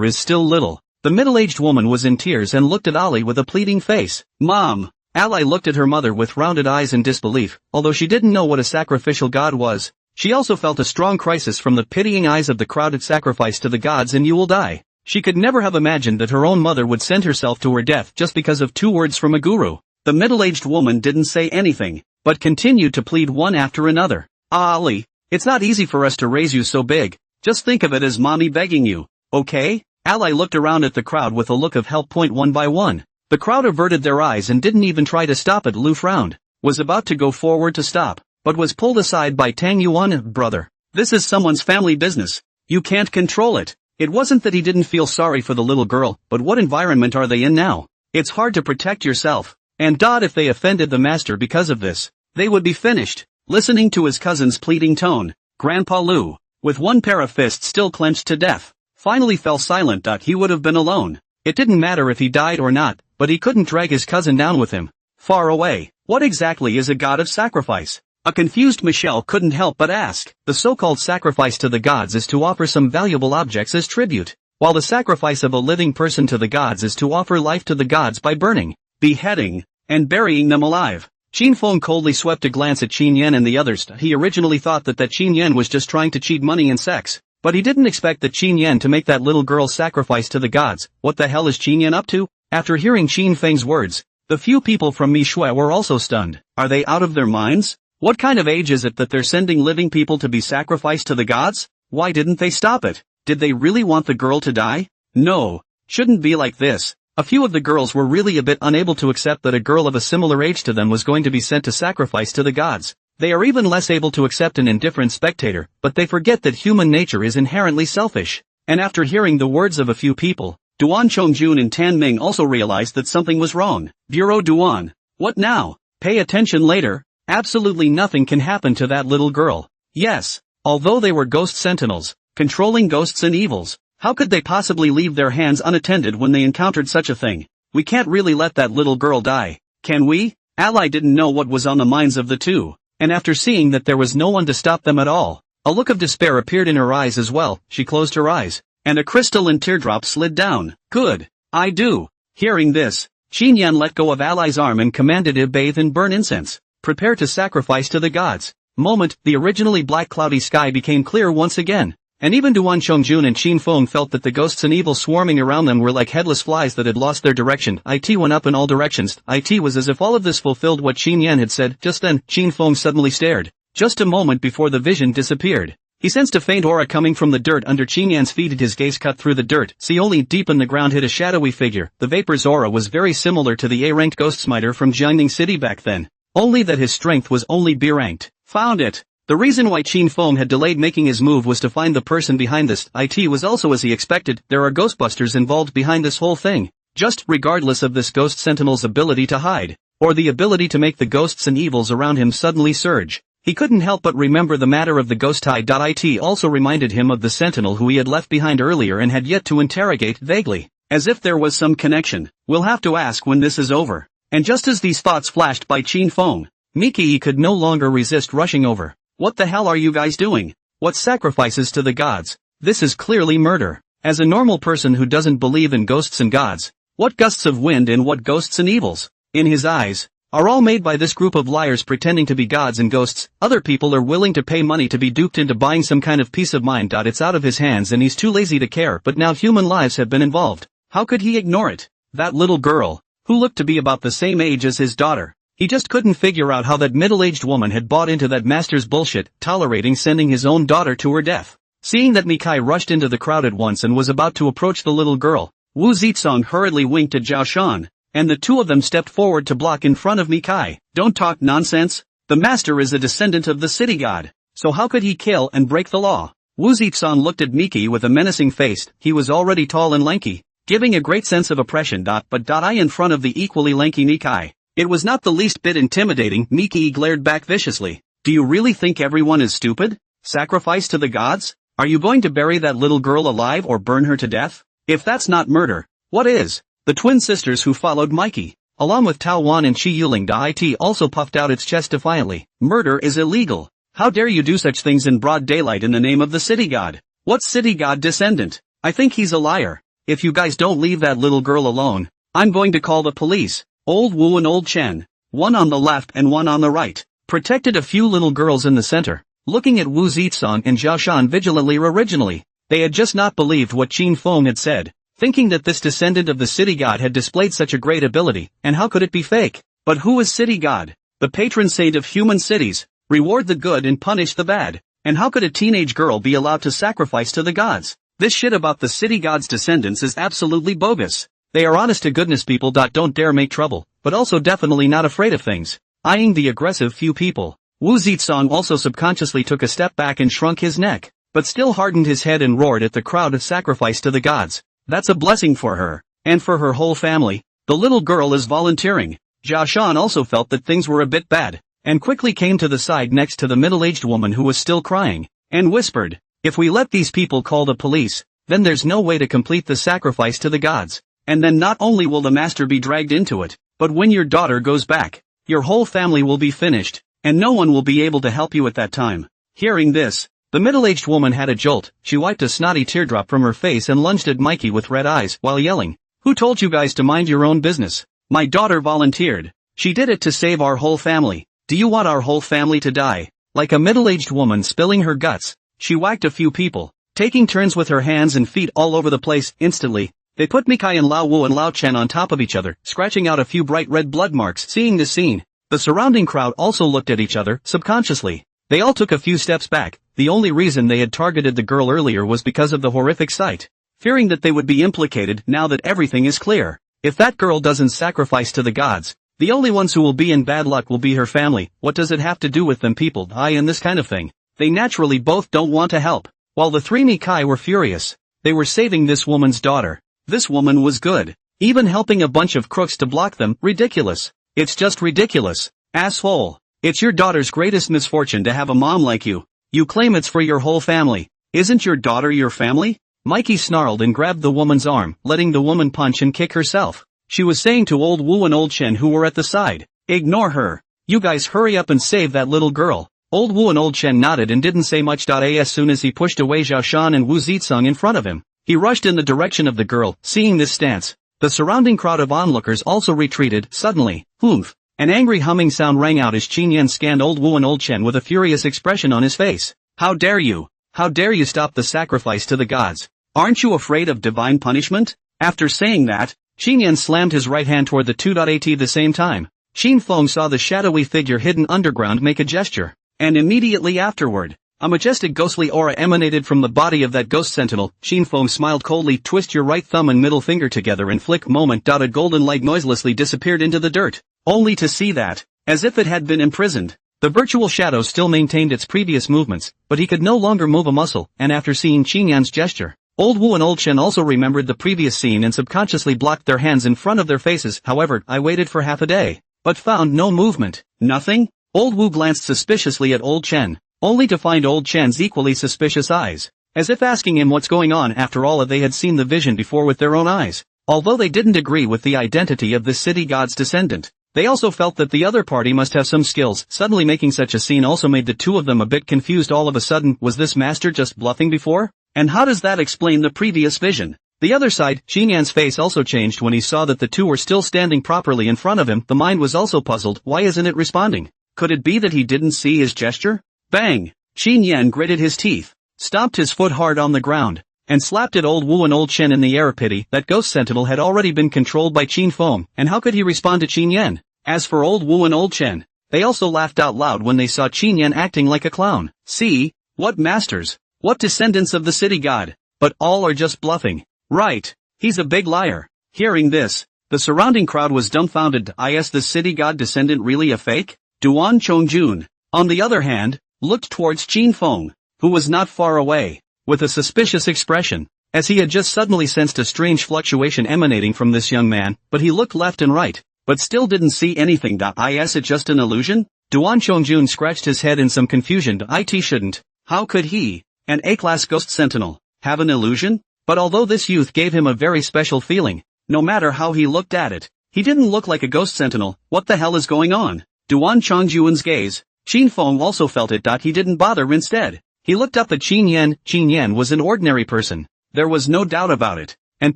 is still little. The middle-aged woman was in tears and looked at Ali with a pleading face. Mom. Ali looked at her mother with rounded eyes in disbelief. Although she didn't know what a sacrificial god was, she also felt a strong crisis from the pitying eyes of the crowded sacrifice to the gods and you will die. She could never have imagined that her own mother would send herself to her death just because of 2 words from a guru. The middle-aged woman didn't say anything, but continued to plead one after another. Ali, it's not easy for us to raise you so big. Just think of it as mommy begging you, okay? Ali looked around at the crowd with a look of help. One by one, the crowd averted their eyes and didn't even try to stop it. Lu frowned, was about to go forward to stop, but was pulled aside by Tang Yuan. Brother, this is someone's family business. You can't control it. It wasn't that he didn't feel sorry for the little girl, but what environment are they in now? It's hard to protect yourself. And if they offended the master because of this, they would be finished. Listening to his cousin's pleading tone, Grandpa Lu, with one pair of fists still clenched to death, finally fell silent. He would have been alone. It didn't matter if he died or not, but he couldn't drag his cousin down with him. Far away. What exactly is a god of sacrifice? A confused Michelle couldn't help but ask. The so-called sacrifice to the gods is to offer some valuable objects as tribute, while the sacrifice of a living person to the gods is to offer life to the gods by burning, beheading, and burying them alive. Qin Feng coldly swept a glance at Qin Yan and the others. He originally thought that Qin Yan was just trying to cheat money and sex, but he didn't expect that Qin Yan to make that little girl sacrifice to the gods. What the hell is Qin Yan up to? After hearing Qin Feng's words, the few people from Mishui were also stunned. Are they out of their minds? What kind of age is it that they're sending living people to be sacrificed to the gods? Why didn't they stop it? Did they really want the girl to die? No, shouldn't be like this. A few of the girls were really a bit unable to accept that a girl of a similar age to them was going to be sent to sacrifice to the gods. They are even less able to accept an indifferent spectator, but they forget that human nature is inherently selfish. And after hearing the words of a few people, Duan Chongjun and Tan Ming also realized that something was wrong. Bureau Duan. What now? Pay attention later. Absolutely nothing can happen to that little girl. Yes, although they were ghost sentinels, controlling ghosts and evils, how could they possibly leave their hands unattended when they encountered such a thing? We can't really let that little girl die, can we? Ally didn't know what was on the minds of the two, and after seeing that there was no one to stop them at all, a look of despair appeared in her eyes as well. She closed her eyes, and a crystalline teardrop slid down. Good, I do. Hearing this, Qin Yan let go of Ally's arm and commanded him bathe and burn incense. Prepare to sacrifice to the gods. moment, the originally black cloudy sky became clear once again. And even Duan Chongjun and Qin Feng felt that the ghosts and evil swarming around them were like headless flies that had lost their direction. It went up in all directions. It was as if all of this fulfilled what Qin Yan had said. Just then, Qin Feng suddenly stared. Just a moment before the vision disappeared. He sensed a faint aura coming from the dirt under Qin Yan's feet. His gaze cut through the dirt. See, only deep in the ground hid a shadowy figure. The vapor's aura was very similar to the A-ranked ghost smiter from Jiangning City back then. Only that his strength was only B-ranked. Found it. The reason why Qin Feng had delayed making his move was to find the person behind this. It was also as he expected. There are ghostbusters involved behind this whole thing. Just regardless of this ghost sentinel's ability to hide, or the ability to make the ghosts and evils around him suddenly surge. He couldn't help but remember the matter of the ghost tie. It also reminded him of the sentinel who he had left behind earlier and had yet to interrogate vaguely, as if there was some connection. We'll have to ask when this is over. And just as these thoughts flashed by Qin Feng, Miki could no longer resist rushing over. What the hell are you guys doing? What sacrifices to the gods? This is clearly murder. As a normal person who doesn't believe in ghosts and gods, what gusts of wind and what ghosts and evils, in his eyes, are all made by this group of liars pretending to be gods and ghosts. Other people are willing to pay money to be duped into buying some kind of peace of mind. It's out of his hands and he's too lazy to care, but now human lives have been involved. How could he ignore it? That little girl, who looked to be about the same age as his daughter. He just couldn't figure out how that middle-aged woman had bought into that master's bullshit, tolerating sending his own daughter to her death. Seeing that Mikai rushed into the crowd at once and was about to approach the little girl, Wu Zitsong hurriedly winked at Zhao Shan, and the two of them stepped forward to block in front of Mikai. Don't talk nonsense. The master is a descendant of the city god, so how could he kill and break the law? Wu Zitsong looked at Miki with a menacing face. He was already tall and lanky, giving a great sense of oppression. But in front of the equally lanky Mikai, it was not the least bit intimidating. Miki glared back viciously. Do you really think everyone is stupid? Sacrifice to the gods? Are you going to bury that little girl alive or burn her to death? If that's not murder, what is? The twin sisters who followed Mikey, along with Tao Wan and Shi Yuling, It also puffed out its chest defiantly. Murder is illegal. How dare you do such things in broad daylight in the name of the city god? What city god descendant? I think he's a liar. If you guys don't leave that little girl alone, I'm going to call the police. Old Wu and Old Chen, one on the left and one on the right, protected a few little girls in the center, looking at Wu Zitsong and Zhao Shan vigilantly. Originally, they had just not believed what Qin Feng had said, thinking that this descendant of the city god had displayed such a great ability, and how could it be fake? But who is city god? The patron saint of human cities, reward the good and punish the bad. And how could a teenage girl be allowed to sacrifice to the gods? This shit about the city god's descendants is absolutely bogus. They are honest to goodness people. Don't dare make trouble, but also definitely not afraid of things. Eyeing the aggressive few people, Wu Zitsong also subconsciously took a step back and shrunk his neck, but still hardened his head and roared at the crowd of sacrifice to the gods. That's a blessing for her, and for her whole family. The little girl is volunteering. Zhao Shan also felt that things were a bit bad, and quickly came to the side next to the middle-aged woman who was still crying, and whispered, if we let these people call the police, then there's no way to complete the sacrifice to the gods. And then not only will the master be dragged into it, but when your daughter goes back, your whole family will be finished, and no one will be able to help you at that time. Hearing this, the middle-aged woman had a jolt. She wiped a snotty teardrop from her face and lunged at Mikey with red eyes while yelling, who told you guys to mind your own business? My daughter volunteered. She did it to save our whole family. Do you want our whole family to die? Like a middle-aged woman spilling her guts, she whacked a few people, taking turns with her hands and feet all over the place. Instantly, they put Mikai and Lao Wu and Lao Chen on top of each other, scratching out a few bright red blood marks. Seeing this scene, the surrounding crowd also looked at each other, subconsciously. They all took a few steps back. The only reason they had targeted the girl earlier was because of the horrific sight, fearing that they would be implicated. Now that everything is clear, if that girl doesn't sacrifice to the gods, the only ones who will be in bad luck will be her family. What does it have to do with them people? And this kind of thing. They naturally both don't want to help. While the three Mikai were furious, they were saving this woman's daughter. This woman was good. Even helping a bunch of crooks to block them. Ridiculous. It's just ridiculous. Asshole. It's your daughter's greatest misfortune to have a mom like you. You claim it's for your whole family. Isn't your daughter your family? Mikey snarled and grabbed the woman's arm, letting the woman punch and kick herself. She was saying to Old Wu and Old Chen who were at the side, ignore her. You guys hurry up and save that little girl. Old Wu and Old Chen nodded and didn't say much. As soon as he pushed away Zhao Shan and Wu Zitsong in front of him, he rushed in the direction of the girl. Seeing this stance, the surrounding crowd of onlookers also retreated. Suddenly, oomph, An angry humming sound rang out as Qin Yan scanned old Wu and old Chen with a furious expression on his face. How dare you? How dare you stop the sacrifice to the gods? Aren't you afraid of divine punishment? After saying that, Qin Yan slammed his right hand toward the 2.at the same time. Qin Feng saw the shadowy figure hidden underground make a gesture. And immediately afterward, a majestic ghostly aura emanated from the body of that ghost sentinel. Qin Feng smiled coldly. Twist your right thumb and middle finger together and flick. Moment. A golden light noiselessly disappeared into the dirt, only to see that, as if it had been imprisoned, the virtual shadow still maintained its previous movements, but he could no longer move a muscle. And after seeing Qin Yan's gesture, old Wu and old Chen also remembered the previous scene and subconsciously blocked their hands in front of their faces. However, I waited for half a day, but found no movement. Nothing? Old Wu glanced suspiciously at old Chen, only to find old Chen's equally suspicious eyes, as if asking him what's going on. After all, they had seen the vision before with their own eyes. Although they didn't agree with the identity of this city god's descendant, they also felt that the other party must have some skills. Suddenly making such a scene also made the two of them a bit confused. All of a sudden, was this master just bluffing before? And how does that explain the previous vision? The other side, Qin Yan's face also changed when he saw that the two were still standing properly in front of him. The mind was also puzzled. Why isn't it responding? Could it be that he didn't see his gesture? Bang! Qin Yan gritted his teeth, stomped his foot hard on the ground, and slapped at old Wu and old Chen in the air. Pity, that ghost sentinel had already been controlled by Qin Feng, and how could he respond to Qin Yan? As for old Wu and old Chen, they also laughed out loud when they saw Qin Yan acting like a clown. See? What masters? What descendants of the city god? But all are just bluffing. Right. He's a big liar. Hearing this, the surrounding crowd was dumbfounded. Is the city god descendant really a fake? Duan Chongjun, on the other hand, looked towards Qin Feng, who was not far away, with a suspicious expression, as he had just suddenly sensed a strange fluctuation emanating from this young man. But he looked left and right, but still didn't see anything. Is it just an illusion? Duan Chongjun scratched his head in some confusion. It shouldn't. How could he, an A-class ghost sentinel, have an illusion? But although this youth gave him a very special feeling, no matter how he looked at it, he didn't look like a ghost sentinel. What the hell is going on? Duan Chongjun's gaze, Qin Feng also felt it. He didn't bother. Instead, he looked up at Qin Yan. Qin Yan was an ordinary person. There was no doubt about it. And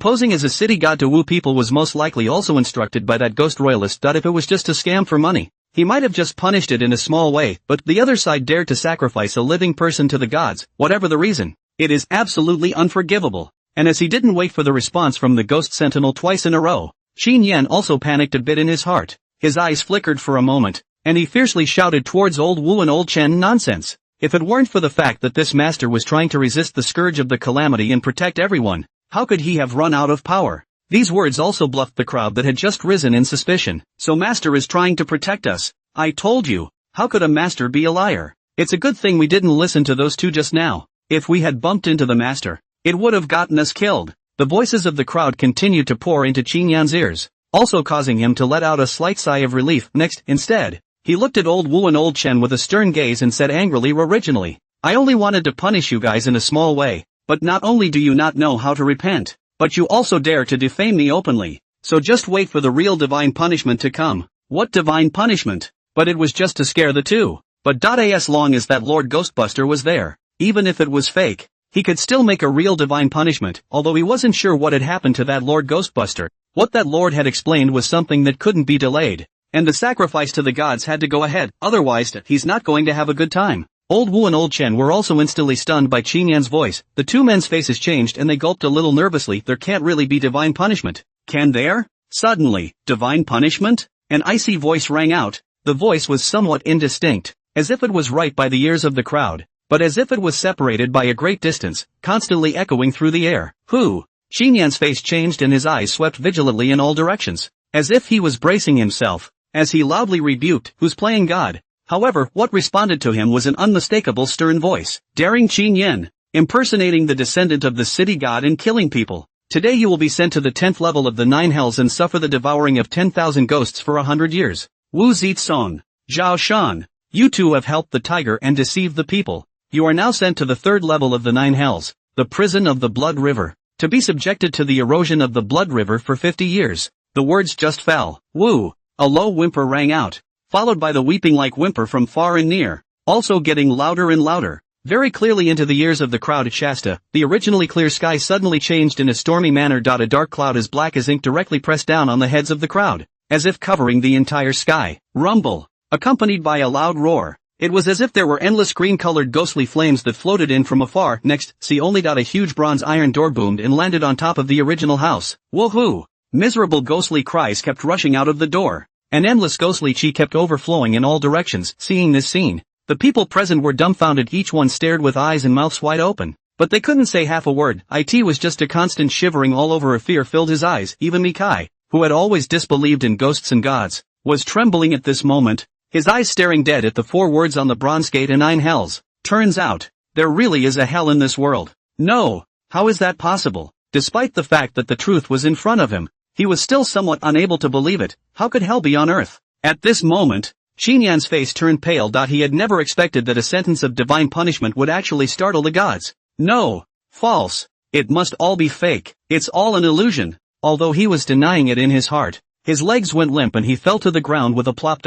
posing as a city god to woo people was most likely also instructed by that ghost royalist. If it was just a scam for money, he might have just punished it in a small way, but the other side dared to sacrifice a living person to the gods, whatever the reason. It is absolutely unforgivable. And as he didn't wait for the response from the ghost sentinel twice in a row, Qin Yan also panicked a bit in his heart. His eyes flickered for a moment, and he fiercely shouted towards old Wu and old Chen. Nonsense. If it weren't for the fact that this master was trying to resist the scourge of the calamity and protect everyone, how could he have run out of power? These words also bluffed the crowd that had just risen in suspicion. So master is trying to protect us. I told you. How could a master be a liar? It's a good thing we didn't listen to those two just now. If we had bumped into the master, it would have gotten us killed. The voices of the crowd continued to pour into Qin Yan's ears, also causing him to let out a slight sigh of relief. Instead, he looked at old Wu and old Chen with a stern gaze and said angrily, originally, I only wanted to punish you guys in a small way, but not only do you not know how to repent, but you also dare to defame me openly. So just wait for the real divine punishment to come. What divine punishment? But it was just to scare the two. But as long as that Lord Ghostbuster was there, even if it was fake, he could still make a real divine punishment. Although he wasn't sure what had happened to that Lord Ghostbuster, what that Lord had explained was something that couldn't be delayed. And the sacrifice to the gods had to go ahead, otherwise he's not going to have a good time. Old Wu and old Chen were also instantly stunned by Qin Yan's voice. The two men's faces changed and they gulped a little nervously. There can't really be divine punishment. Can there? Suddenly, divine punishment? An icy voice rang out. The voice was somewhat indistinct, as if it was right by the ears of the crowd, but as if it was separated by a great distance, constantly echoing through the air. Who? Qin Yan's face changed and his eyes swept vigilantly in all directions, as if he was bracing himself, as he loudly rebuked, who's playing God? However, what responded to him was an unmistakable stern voice. Daring Qin Yan, impersonating the descendant of the city god and killing people. Today you will be sent to the 10th level of the 9 hells and suffer the devouring of 10,000 ghosts for 100 years. Wu Zitsong, Zhao Shan, you two have helped the tiger and deceived the people. You are now sent to the 3rd level of the 9 hells, the prison of the Blood River, to be subjected to the erosion of the Blood River for 50 years. The words just fell. Wu. A low whimper rang out, followed by the weeping-like whimper from far and near, also getting louder and louder, very clearly into the ears of the crowd. Shasta, the originally clear sky suddenly changed in a stormy manner. A dark cloud as black as ink directly pressed down on the heads of the crowd. as if covering the entire sky. Rumble, accompanied by a loud roar. It was as if there were endless green-colored ghostly flames that floated in from afar. Next, see only a huge bronze iron door boomed and landed on top of the original house. Woohoo! Miserable ghostly cries kept rushing out of the door. An endless ghostly chi kept overflowing in all directions. Seeing this scene, the people present were dumbfounded. Each one stared with eyes and mouths wide open. But they couldn't say half a word. It was just a constant shivering all over. A fear filled his eyes. Even Mikai, who had always disbelieved in ghosts and gods, was trembling at this moment, his eyes staring dead at the 4 words on the bronze gate and 9 hells. Turns out, there really is a hell in this world. No, how is that possible? Despite the fact that the truth was in front of him, he was still somewhat unable to believe it. How could hell be on earth? At this moment, Xinyan's face turned pale. He had never expected that a sentence of divine punishment would actually startle the gods. No, false. It must all be fake. It's all an illusion. Although he was denying it in his heart, his legs went limp and he fell to the ground with a plop.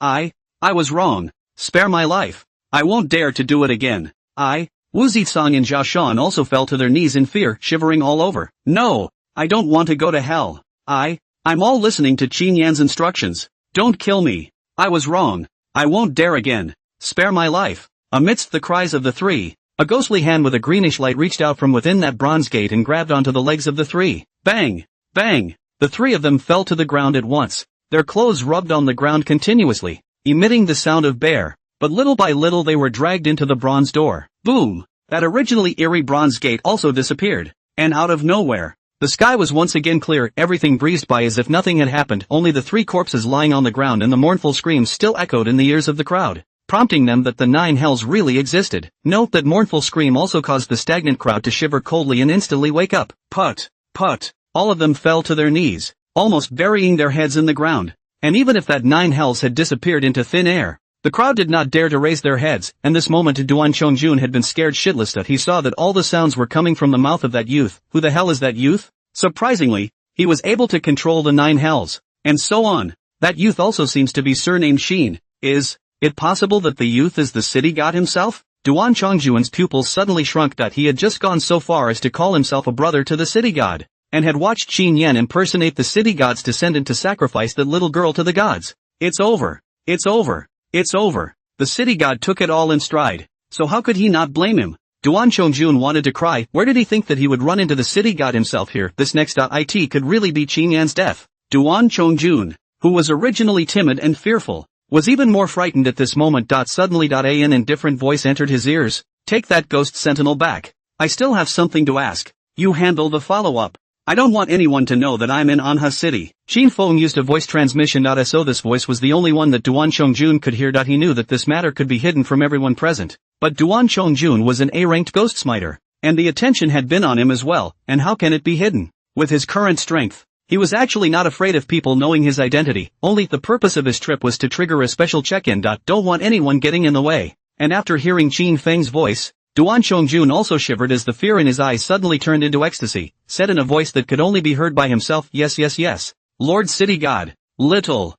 I was wrong. Spare my life. I won't dare to do it again. Wu Zitsong and Zhao Shan also fell to their knees in fear, shivering all over. No, I don't want to go to hell. I'm all listening to Qin Yan's instructions. Don't kill me. I was wrong. I won't dare again. Spare my life. Amidst the cries of the 3, a ghostly hand with a greenish light reached out from within that bronze gate and grabbed onto the legs of the 3. Bang! Bang! The 3 of them fell to the ground at once. Their clothes rubbed on the ground continuously, emitting the sound of bear. But little by little they were dragged into the bronze door. Boom! That originally eerie bronze gate also disappeared. And out of nowhere, the sky was once again clear. Everything breezed by as if nothing had happened. Only the 3 corpses lying on the ground and the mournful screams still echoed in the ears of the crowd, prompting them that the 9 hells really existed. Note that mournful scream also caused the stagnant crowd to shiver coldly and instantly wake up. Put. All of them fell to their knees, almost burying their heads in the ground. And even if that 9 hells had disappeared into thin air, the crowd did not dare to raise their heads. And this moment Duan Chongjun had been scared shitless that he saw that all the sounds were coming from the mouth of that youth. Who the hell is that youth? Surprisingly, he was able to control the 9 hells, and so on. That youth also seems to be surnamed Shin. Is it possible that the youth is the city god himself? Duan Chongjun's pupils suddenly shrunk. He had just gone so far as to call himself a brother to the city god, and had watched Qin Yan impersonate the city god's descendant to sacrifice that little girl to the gods. It's over. It's over. It's over. The city god took it all in stride. So how could he not blame him? Duan Chongjun wanted to cry. Where did he think that he would run into the city god himself here? This next it could really be Qin Yan's death. Duan Chongjun, who was originally timid and fearful, was even more frightened at this moment. Suddenly an indifferent voice entered his ears. Take that ghost sentinel back. I still have something to ask. You handle the follow-up. I don't want anyone to know that I'm in Anha City. Xin Feng used a voice transmission. So this voice was the only one that Duan Chongjun could hear. He knew that this matter could be hidden from everyone present. But Duan Chongjun was an A-ranked ghost smiter, and the attention had been on him as well. And how can it be hidden? With his current strength, he was actually not afraid of people knowing his identity. Only the purpose of his trip was to trigger a special check-in. Don't want anyone getting in the way. And after hearing Qin Feng's voice, Duan Chongjun also shivered as the fear in his eyes suddenly turned into ecstasy, said in a voice that could only be heard by himself. Yes. Lord City God. Little.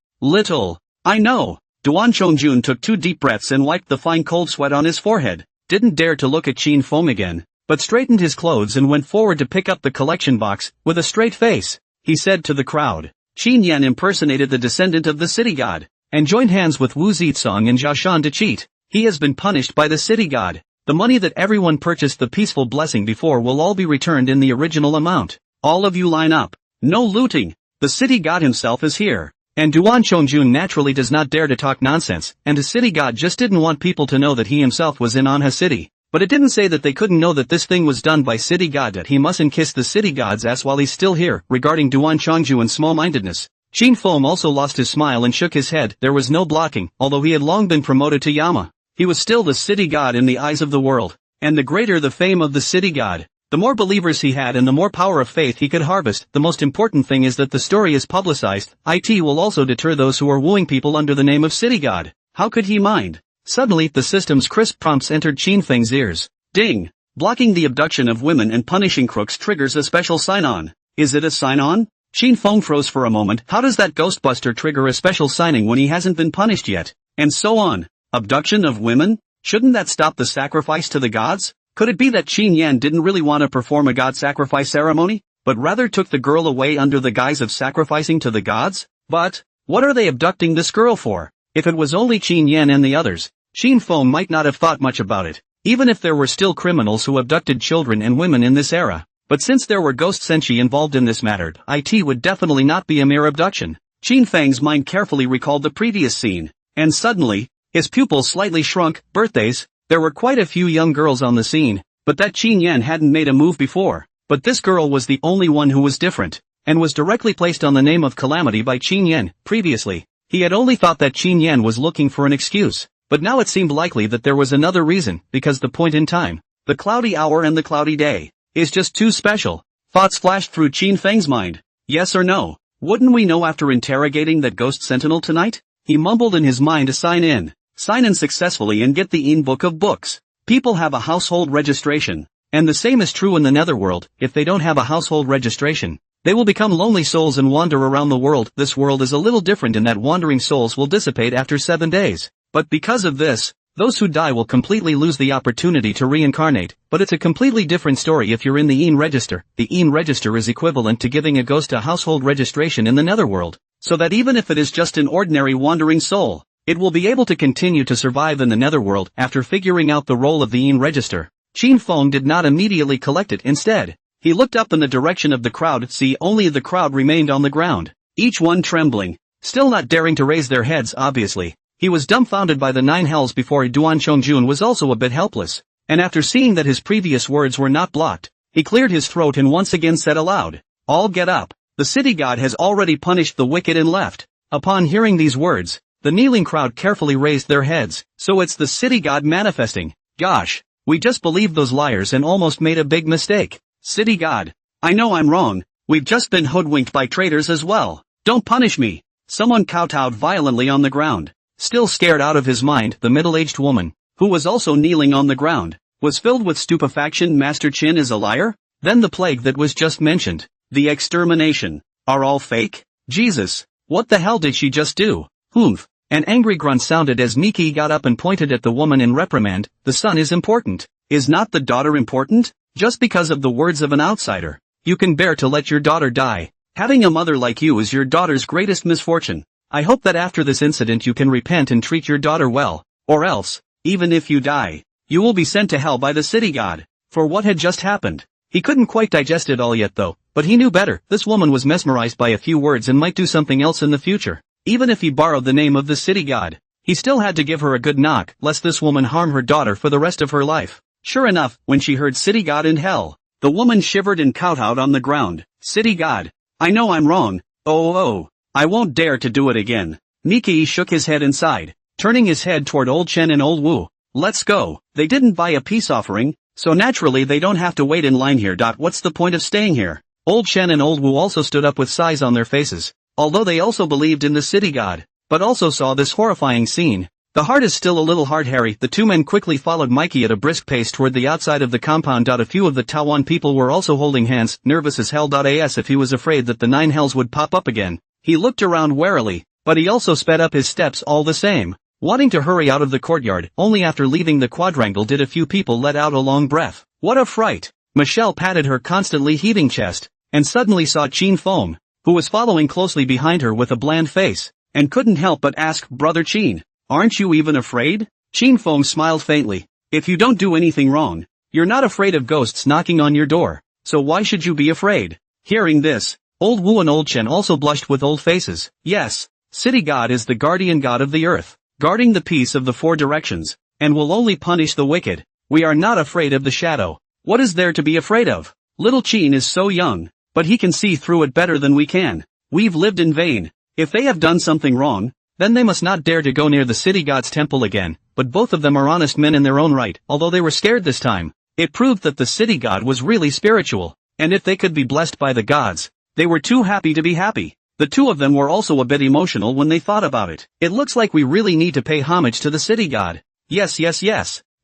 I know. Duan Chongjun took 2 deep breaths and wiped the fine cold sweat on his forehead, didn't dare to look at Qin Feng again, but straightened his clothes and went forward to pick up the collection box. With a straight face, he said to the crowd. Qin Yan impersonated the descendant of the city god, and joined hands with Wu Zitsong and Zhao Shan to cheat. He has been punished by the city god. The money that everyone purchased the peaceful blessing before will all be returned in the original amount. All of you line up. No looting. The city god himself is here. And Duan Chongjun naturally does not dare to talk nonsense, and the city god just didn't want people to know that he himself was in Anha City. But it didn't say that they couldn't know that this thing was done by city god. That he mustn't kiss the city god's ass while he's still here. Regarding Duan Chongjun's small-mindedness, Qin Feng also lost his smile and shook his head. There was no blocking. Although he had long been promoted to Yama, he was still the city god in the eyes of the world. And the greater the fame of the city god, the more believers he had and the more power of faith he could harvest. The most important thing is that the story is publicized. It will also deter those who are wooing people under the name of city god. How could he mind? Suddenly, the system's crisp prompts entered Qin Feng's ears. Ding! Blocking the abduction of women and punishing crooks triggers a special sign-on. Is it a sign-on? Qin Feng froze for a moment. How does that Ghostbuster trigger a special signing when he hasn't been punished yet? And so on. Abduction of women? Shouldn't that stop the sacrifice to the gods? Could it be that Qin Yan didn't really want to perform a god sacrifice ceremony, but rather took the girl away under the guise of sacrificing to the gods? But What are they abducting this girl for? If it was only Qin Yan and the others, Qin Feng might not have thought much about it, even if there were still criminals who abducted children and women in this era. But since there were ghost senshi involved in this matter, it would definitely not be a mere abduction. Qin Feng's mind carefully recalled the previous scene, and suddenly, his pupils slightly shrunk. Birthdays. There were quite a few young girls on the scene, but that Qin Yan hadn't made a move before. But this girl was the only one who was different, and was directly placed on the name of Calamity by Qin Yan. Previously, he had only thought that Qin Yan was looking for an excuse, but now it seemed likely that there was another reason, because the point in time, the cloudy hour and the cloudy day, is just too special. Thoughts flashed through Qin Feng's mind. Yes or no? Wouldn't we know after interrogating that ghost sentinel tonight? He mumbled in his mind to sign in. Sign in successfully and get the book of books. People have a household registration, and the same is true in the Netherworld. If they don't have a household registration, they will become lonely souls and wander around the world. This world is a little different in that wandering souls will dissipate after 7 days. But because of this, those who die will completely lose the opportunity to reincarnate. But it's a completely different story if you're in the register. The register is equivalent to giving a ghost a household registration in the Netherworld, so that even if it is just an ordinary wandering soul, it will be able to continue to survive in the Netherworld. After figuring out the role of the register, Qin Feng did not immediately collect it. Instead, he looked up in the direction of the crowd. See, only the crowd remained on the ground, each one trembling, still not daring to raise their heads. Obviously, he was dumbfounded by the 9 hells before. Duan Chongjun was also a bit helpless, and after seeing that his previous words were not blocked, he cleared his throat and once again said aloud, "All get up. The city god has already punished the wicked and left." Upon hearing these words, the kneeling crowd carefully raised their heads. So it's the city god manifesting. Gosh, we just believed those liars and almost made a big mistake. City god, I know I'm wrong. We've just been hoodwinked by traitors as well. Don't punish me. Someone kowtowed violently on the ground. Still scared out of his mind, the middle-aged woman, who was also kneeling on the ground, was filled with stupefaction. Master Qin is a liar? Then the plague that was just mentioned, the extermination, are all fake? Jesus, what the hell did she just do? Humph. An angry grunt sounded as Miki got up and pointed at the woman in reprimand. The son is important. Is not the daughter important? Just because of the words of an outsider, you can bear to let your daughter die. Having a mother like you is your daughter's greatest misfortune. I hope that after this incident you can repent and treat your daughter well, or else, even if you die, you will be sent to hell by the city god, for what had just happened. He couldn't quite digest it all yet though, but he knew better. This woman was mesmerized by a few words and might do something else in the future. Even if he borrowed the name of the city god, he still had to give her a good knock, lest this woman harm her daughter for the rest of her life. Sure enough, when she heard city god and hell, the woman shivered and kowtowed on the ground. City god, I know I'm wrong. Oh, I won't dare to do it again. Miki shook his head and sighed, turning his head toward Old Chen and Old Wu. Let's go. They didn't buy a peace offering, so naturally they don't have to wait in line here. What's the point of staying here? Old Chen and Old Wu also stood up with sighs on their faces, although they also believed in the city god, but also saw this horrifying scene. The heart is still a little hard. Harry. The two men quickly followed Mikey at a brisk pace toward the outside of the compound. A few of the Tawan people were also holding hands, nervous as hell. As if he was afraid that the 9 hells would pop up again. He looked around warily, but he also sped up his steps all the same, wanting to hurry out of the courtyard. Only after leaving the quadrangle did a few people let out a long breath. What a fright! Michelle patted her constantly heaving chest, and suddenly saw Qin Feng, who was following closely behind her with a bland face, and couldn't help but ask, Brother Qin, aren't you even afraid? Qin Feng smiled faintly. If you don't do anything wrong, you're not afraid of ghosts knocking on your door, so why should you be afraid? Hearing this, Old Wu and Old Chen also blushed with old faces. Yes, City God is the guardian god of the earth, guarding the peace of the 4 directions, and will only punish the wicked. We are not afraid of the shadow. What is there to be afraid of? Little Qin is so young, but he can see through it better than we can. We've lived in vain. If they have done something wrong, then they must not dare to go near the city god's temple again. But both of them are honest men in their own right. Although they were scared this time, it proved that the city god was really spiritual, and if they could be blessed by the gods, they were too happy to be happy. The two of them were also a bit emotional when they thought about it. It looks like we really need to pay homage to the city god. Yes.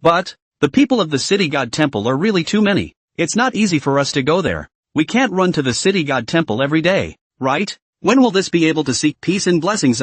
But the people of the city god temple are really too many. It's not easy for us to go there. We can't run to the city god temple every day, right? When will this be able to seek peace and blessings?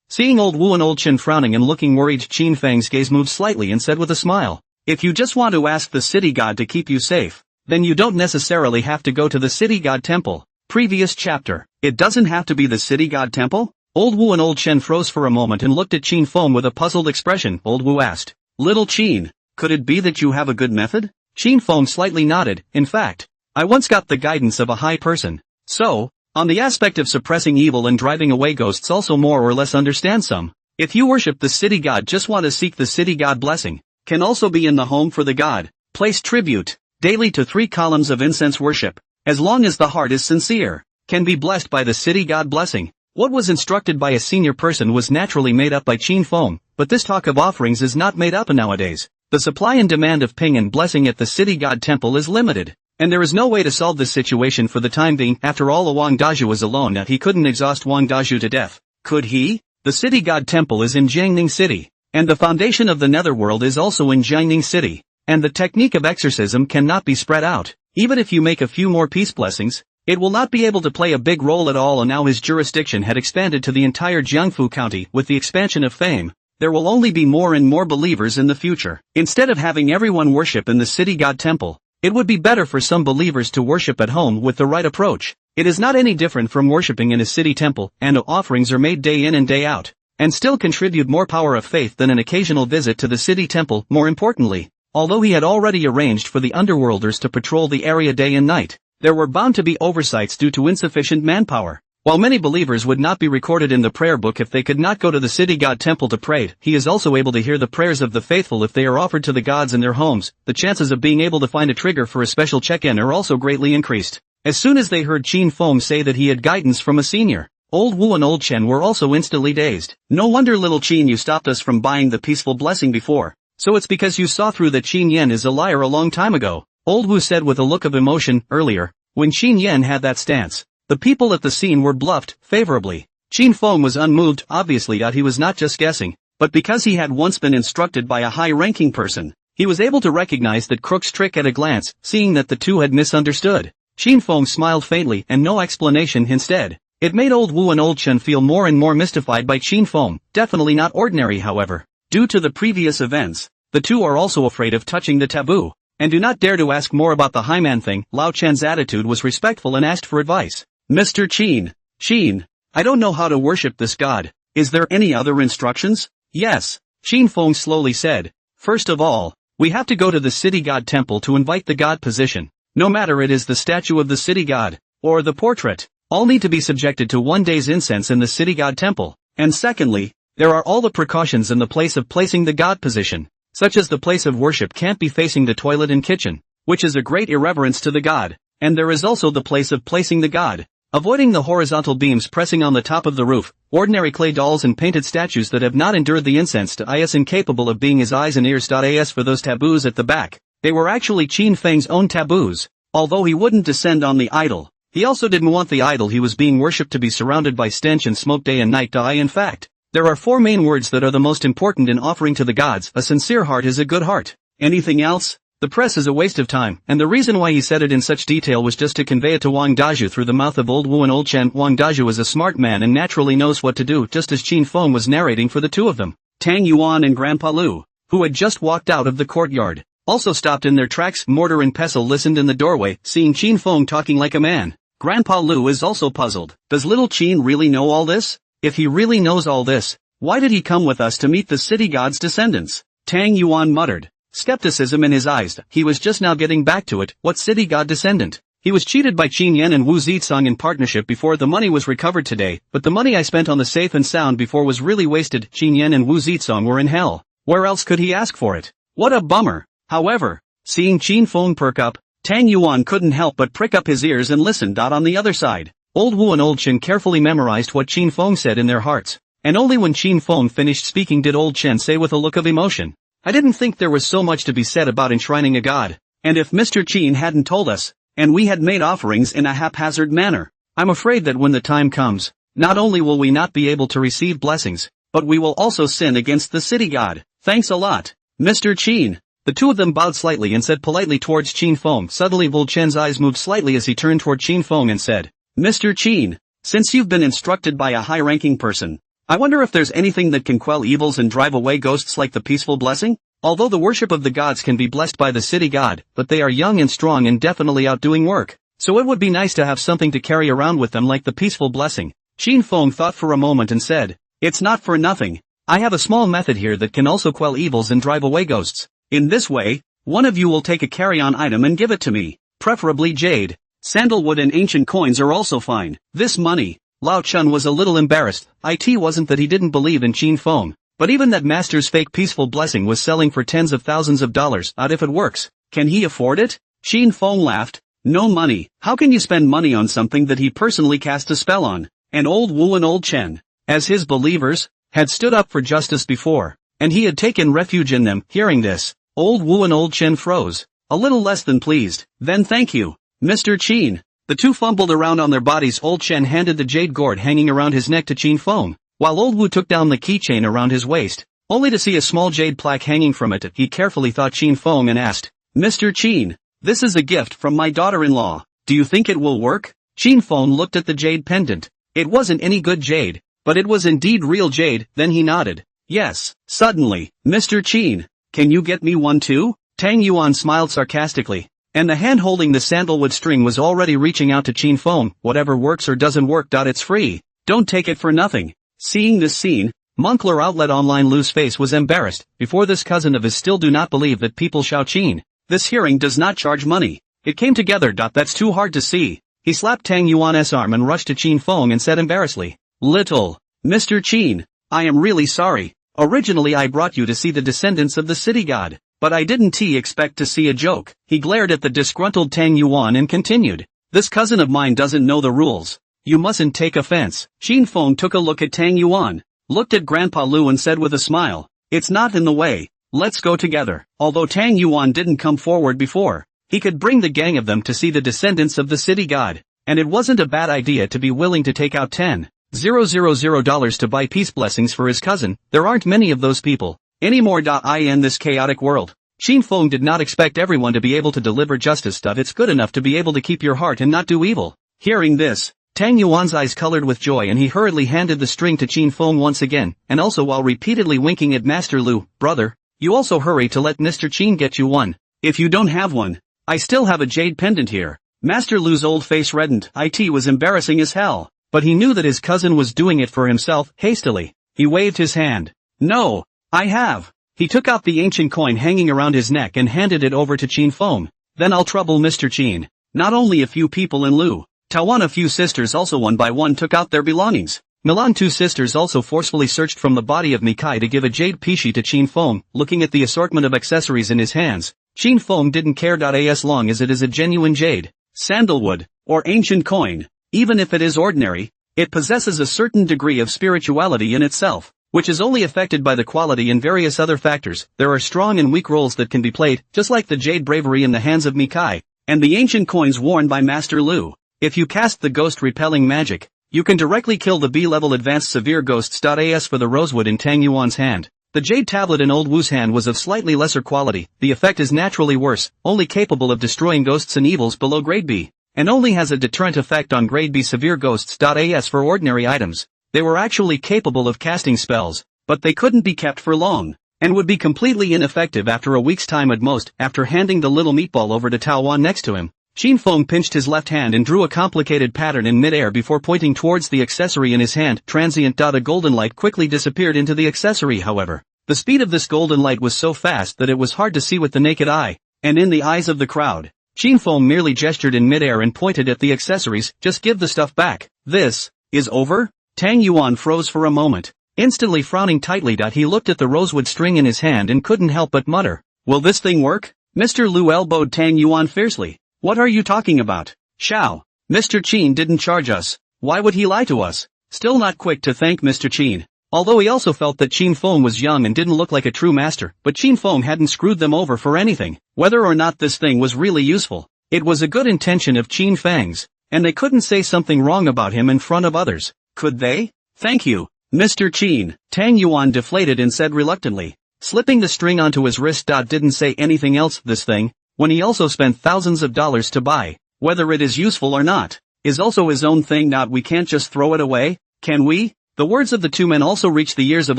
Seeing Old Wu and Old Chen frowning and looking worried, Qin Feng's gaze moved slightly and said with a smile, if you just want to ask the city god to keep you safe, then you don't necessarily have to go to the city god temple. Previous chapter. It doesn't have to be the city god temple? Old Wu and Old Chen froze for a moment and looked at Qin Feng with a puzzled expression. Old Wu asked, "Little Qin, could it be that you have a good method?" Qin Feng slightly nodded. "In fact, I once got the guidance of a high person. So, on the aspect of suppressing evil and driving away ghosts also more or less understand some. If you worship the city god, just want to seek the city god blessing, can also be in the home for the god. Place tribute daily to 3 columns of incense worship, as long as the heart is sincere, can be blessed by the city god blessing." What was instructed by a senior person was naturally made up by Qin Feng, but this talk of offerings is not made up nowadays. The supply and demand of ping and blessing at the city god temple is limited, and there is no way to solve this situation for the time being. After all, Wang Daju was alone and he couldn't exhaust Wang Daju to death. Could he? The city god temple is in Jiangning City, and the foundation of the Netherworld is also in Jiangning City, and the technique of exorcism cannot be spread out. Even if you make a few more peace blessings, it will not be able to play a big role at all. And now his jurisdiction had expanded to the entire Jiangfu County. With the expansion of fame, there will only be more and more believers in the future. Instead of having everyone worship in the city god temple, it would be better for some believers to worship at home with the right approach. It is not any different from worshipping in a city temple, and offerings are made day in and day out, and still contribute more power of faith than an occasional visit to the city temple. More importantly, although he had already arranged for the underworlders to patrol the area day and night, there were bound to be oversights due to insufficient manpower. While many believers would not be recorded in the prayer book if they could not go to the city god temple to pray, he is also able to hear the prayers of the faithful if they are offered to the gods in their homes. The chances of being able to find a trigger for a special check-in are also greatly increased. As soon as they heard Qin Feng say that he had guidance from a senior, Old Wu and Old Chen were also instantly dazed. "No wonder, little Qin, you stopped us from buying the peaceful blessing before. So it's because you saw through that Qin Yen is a liar a long time ago," Old Wu said with a look of emotion. Earlier, when Qin Yen had that stance, the people at the scene were bluffed favorably. Qin Feng was unmoved. Obviously he was not just guessing, but because he had once been instructed by a high-ranking person, he was able to recognize that crook's trick at a glance. Seeing that the two had misunderstood, Qin Feng smiled faintly and no explanation instead. It made Old Wu and Old Chen feel more and more mystified by Qin Feng. Definitely not ordinary, however. Due to the previous events, the two are also afraid of touching the taboo, and do not dare to ask more about the Haiman thing. Lao Chen's attitude was respectful and asked for advice. "Mr. Qin, I don't know how to worship this god. Is there any other instructions?" "Yes," Qin Feng slowly said. "First of all, we have to go to the city god temple to invite the god position. No matter it is the statue of the city god, or the portrait, all need to be subjected to 1 day's incense in the city god temple. And secondly, there are all the precautions in the place of placing the god position, such as the place of worship can't be facing the toilet and kitchen, which is a great irreverence to the god, and there is also the place of placing the god, avoiding the horizontal beams pressing on the top of the roof, ordinary clay dolls and painted statues that have not endured the incense to is incapable of being his eyes and ears. As for those taboos at the back, they were actually Qin Feng's own taboos. Although he wouldn't descend on the idol, he also didn't want the idol he was being worshipped to be surrounded by stench and smoke day and night. In fact, there are 4 main words that are the most important in offering to the gods. A sincere heart is a good heart. Anything else? The press is a waste of time, and the reason why he said it in such detail was just to convey it to Wang Daju through the mouth of Old Wu and Old Chen. Wang Daju is a smart man and naturally knows what to do, just as Qin Feng was narrating for the two of them. Tang Yuan and Grandpa Lu, who had just walked out of the courtyard, also stopped in their tracks. Mortar and Pestle listened in the doorway, seeing Qin Feng talking like a man. Grandpa Lu is also puzzled. Does little Qin really know all this? If he really knows all this, why did he come with us to meet the city god's descendants? Tang Yuan muttered, skepticism in his eyes. He was just now getting back to it. What city god descendant? He was cheated by Qin Yan and Wu Zitsong in partnership before. The money was recovered today, but the money I spent on the safe and sound before was really wasted. Qin Yan and Wu Zitsong were in hell. Where else could he ask for it? What a bummer. However, seeing Qin Feng perk up, Tang Yuan couldn't help but prick up his ears and listen. On the other side, Old Wu and Old Chen carefully memorized what Qin Feng said in their hearts, and only when Qin Feng finished speaking did Old Chen say with a look of emotion, "I didn't think there was so much to be said about enshrining a god, and if Mr. Qin hadn't told us, and we had made offerings in a haphazard manner, I'm afraid that when the time comes, not only will we not be able to receive blessings, but we will also sin against the city god. Thanks a lot, Mr. Qin." The two of them bowed slightly and said politely towards Qin Feng. Suddenly Old Chen's eyes moved slightly as he turned toward Qin Feng and said, "Mr. Qin, since you've been instructed by a high-ranking person, I wonder if there's anything that can quell evils and drive away ghosts like the peaceful blessing? Although the worship of the gods can be blessed by the city god, but they are young and strong and definitely outdoing work, so it would be nice to have something to carry around with them like the peaceful blessing." Xin Feng thought for a moment and said, "It's not for nothing. I have a small method here that can also quell evils and drive away ghosts. In this way, one of you will take a carry-on item and give it to me, preferably jade. Sandalwood and ancient coins are also fine. This money." Lao Chun was a little embarrassed. It wasn't that he didn't believe in Xin Feng, but even that master's fake peaceful blessing was selling for tens of thousands of dollars. Not if it works. Can he afford it? Xin Feng laughed. No money. How can you spend money on something that he personally cast a spell on? And old Wu and old Chen, as his believers, had stood up for justice before, and he had taken refuge in them. Hearing this, old Wu and old Chen froze, a little less than pleased. Then thank you, Mr. Qin. The two fumbled around on their bodies. Old Chen handed the jade gourd hanging around his neck to Xin Feng, while old Wu took down the keychain around his waist, only to see a small jade plaque hanging from it. He carefully thought Xin Feng and asked, "Mr. Qin, this is a gift from my daughter-in-law. Do you think it will work?" Xin Feng looked at the jade pendant. It wasn't any good jade, but it was indeed real jade. Then he nodded. "Yes." Suddenly, "Mr. Qin, can you get me one too?" Tang Yuan smiled sarcastically, and the hand holding the sandalwood string was already reaching out to Xin Feng. "Whatever works or doesn't work. It's free. Don't take it for nothing." Seeing this scene, Moncler Outlet Online Lu's face was embarrassed. Before this cousin of his still do not believe that people Shao Qin. This hearing does not charge money. It came together. That's too hard to see. He slapped Tang Yuan's arm and rushed to Xin Feng and said embarrassedly, "Little Mr. Qin, I am really sorry. Originally I brought you to see the descendants of the city god, but I didn't expect to see a joke." He glared at the disgruntled Tang Yuan and continued, "This cousin of mine doesn't know the rules. You mustn't take offense." Xin Feng took a look at Tang Yuan, looked at Grandpa Lu and said with a smile, "It's not in the way. Let's go together." Although Tang Yuan didn't come forward before, he could bring the gang of them to see the descendants of the city god, and it wasn't a bad idea to be willing to take out $10,000 to buy peace blessings for his cousin. There aren't many of those people anymore. In this chaotic world, Xin Feng did not expect everyone to be able to deliver justice. It's good enough to be able to keep your heart and not do evil. Hearing this, Tang Yuan's eyes colored with joy and he hurriedly handed the string to Xin Feng once again, and also while repeatedly winking at Master Lu, "Brother, you also hurry to let Mr. Qin get you one. If you don't have one, I still have a jade pendant here." Master Lu's old face reddened. It was embarrassing as hell, but he knew that his cousin was doing it for himself. Hastily, he waved his hand. "No, I have." He took out the ancient coin hanging around his neck and handed it over to Xin Feng. "Then I'll trouble Mr. Qin. Not only a few people in Lu Tawan, a few sisters also one by one took out their belongings. Milan, two sisters also forcefully searched from the body of Mikai to give a jade pishi to Xin Feng. Looking at the assortment of accessories in his hands, Xin Feng didn't care as long as it is a genuine jade, sandalwood, or ancient coin. Even if it is ordinary, it possesses a certain degree of spirituality in itself, which is only affected by the quality and various other factors. There are strong and weak roles that can be played, just like the jade bravery in the hands of Mikai, and the ancient coins worn by Master Lu. If you cast the ghost repelling magic, you can directly kill the B-level advanced severe ghosts. As for the rosewood in Tang Yuan's hand, the jade tablet in old Wu's hand was of slightly lesser quality. The effect is naturally worse, only capable of destroying ghosts and evils below grade B, and only has a deterrent effect on grade B severe ghosts. As for ordinary items, they were actually capable of casting spells, but they couldn't be kept for long, and would be completely ineffective after a week's time at most. After handing the little meatball over to Tao Wan next to him, Xin Feng pinched his left hand and drew a complicated pattern in mid-air before pointing towards the accessory in his hand. Transient. A golden light quickly disappeared into the accessory. However, the speed of this golden light was so fast that it was hard to see with the naked eye, and in the eyes of the crowd, Xin Feng merely gestured in mid-air and pointed at the accessories. "Just give the stuff back." "This is over?" Tang Yuan froze for a moment, instantly frowning tightly. He looked at the rosewood string in his hand and couldn't help but mutter, "Will this thing work?" Mr. Lu elbowed Tang Yuan fiercely. "What are you talking about? Shao, Mr. Qin didn't charge us. Why would he lie to us?" Still not quick to thank Mr. Qin, although he also felt that Xin Feng was young and didn't look like a true master, but Xin Feng hadn't screwed them over for anything. Whether or not this thing was really useful, it was a good intention of Qin Feng's, and they couldn't say something wrong about him in front of others, could they? "Thank you, Mr. Qin," Tang Yuan deflated and said reluctantly, slipping the string onto his wrist. Didn't say anything else. This thing, when he also spent thousands of dollars to buy, whether it is useful or not, is also his own thing. We can't just throw it away, can we? The words of the two men also reached the ears of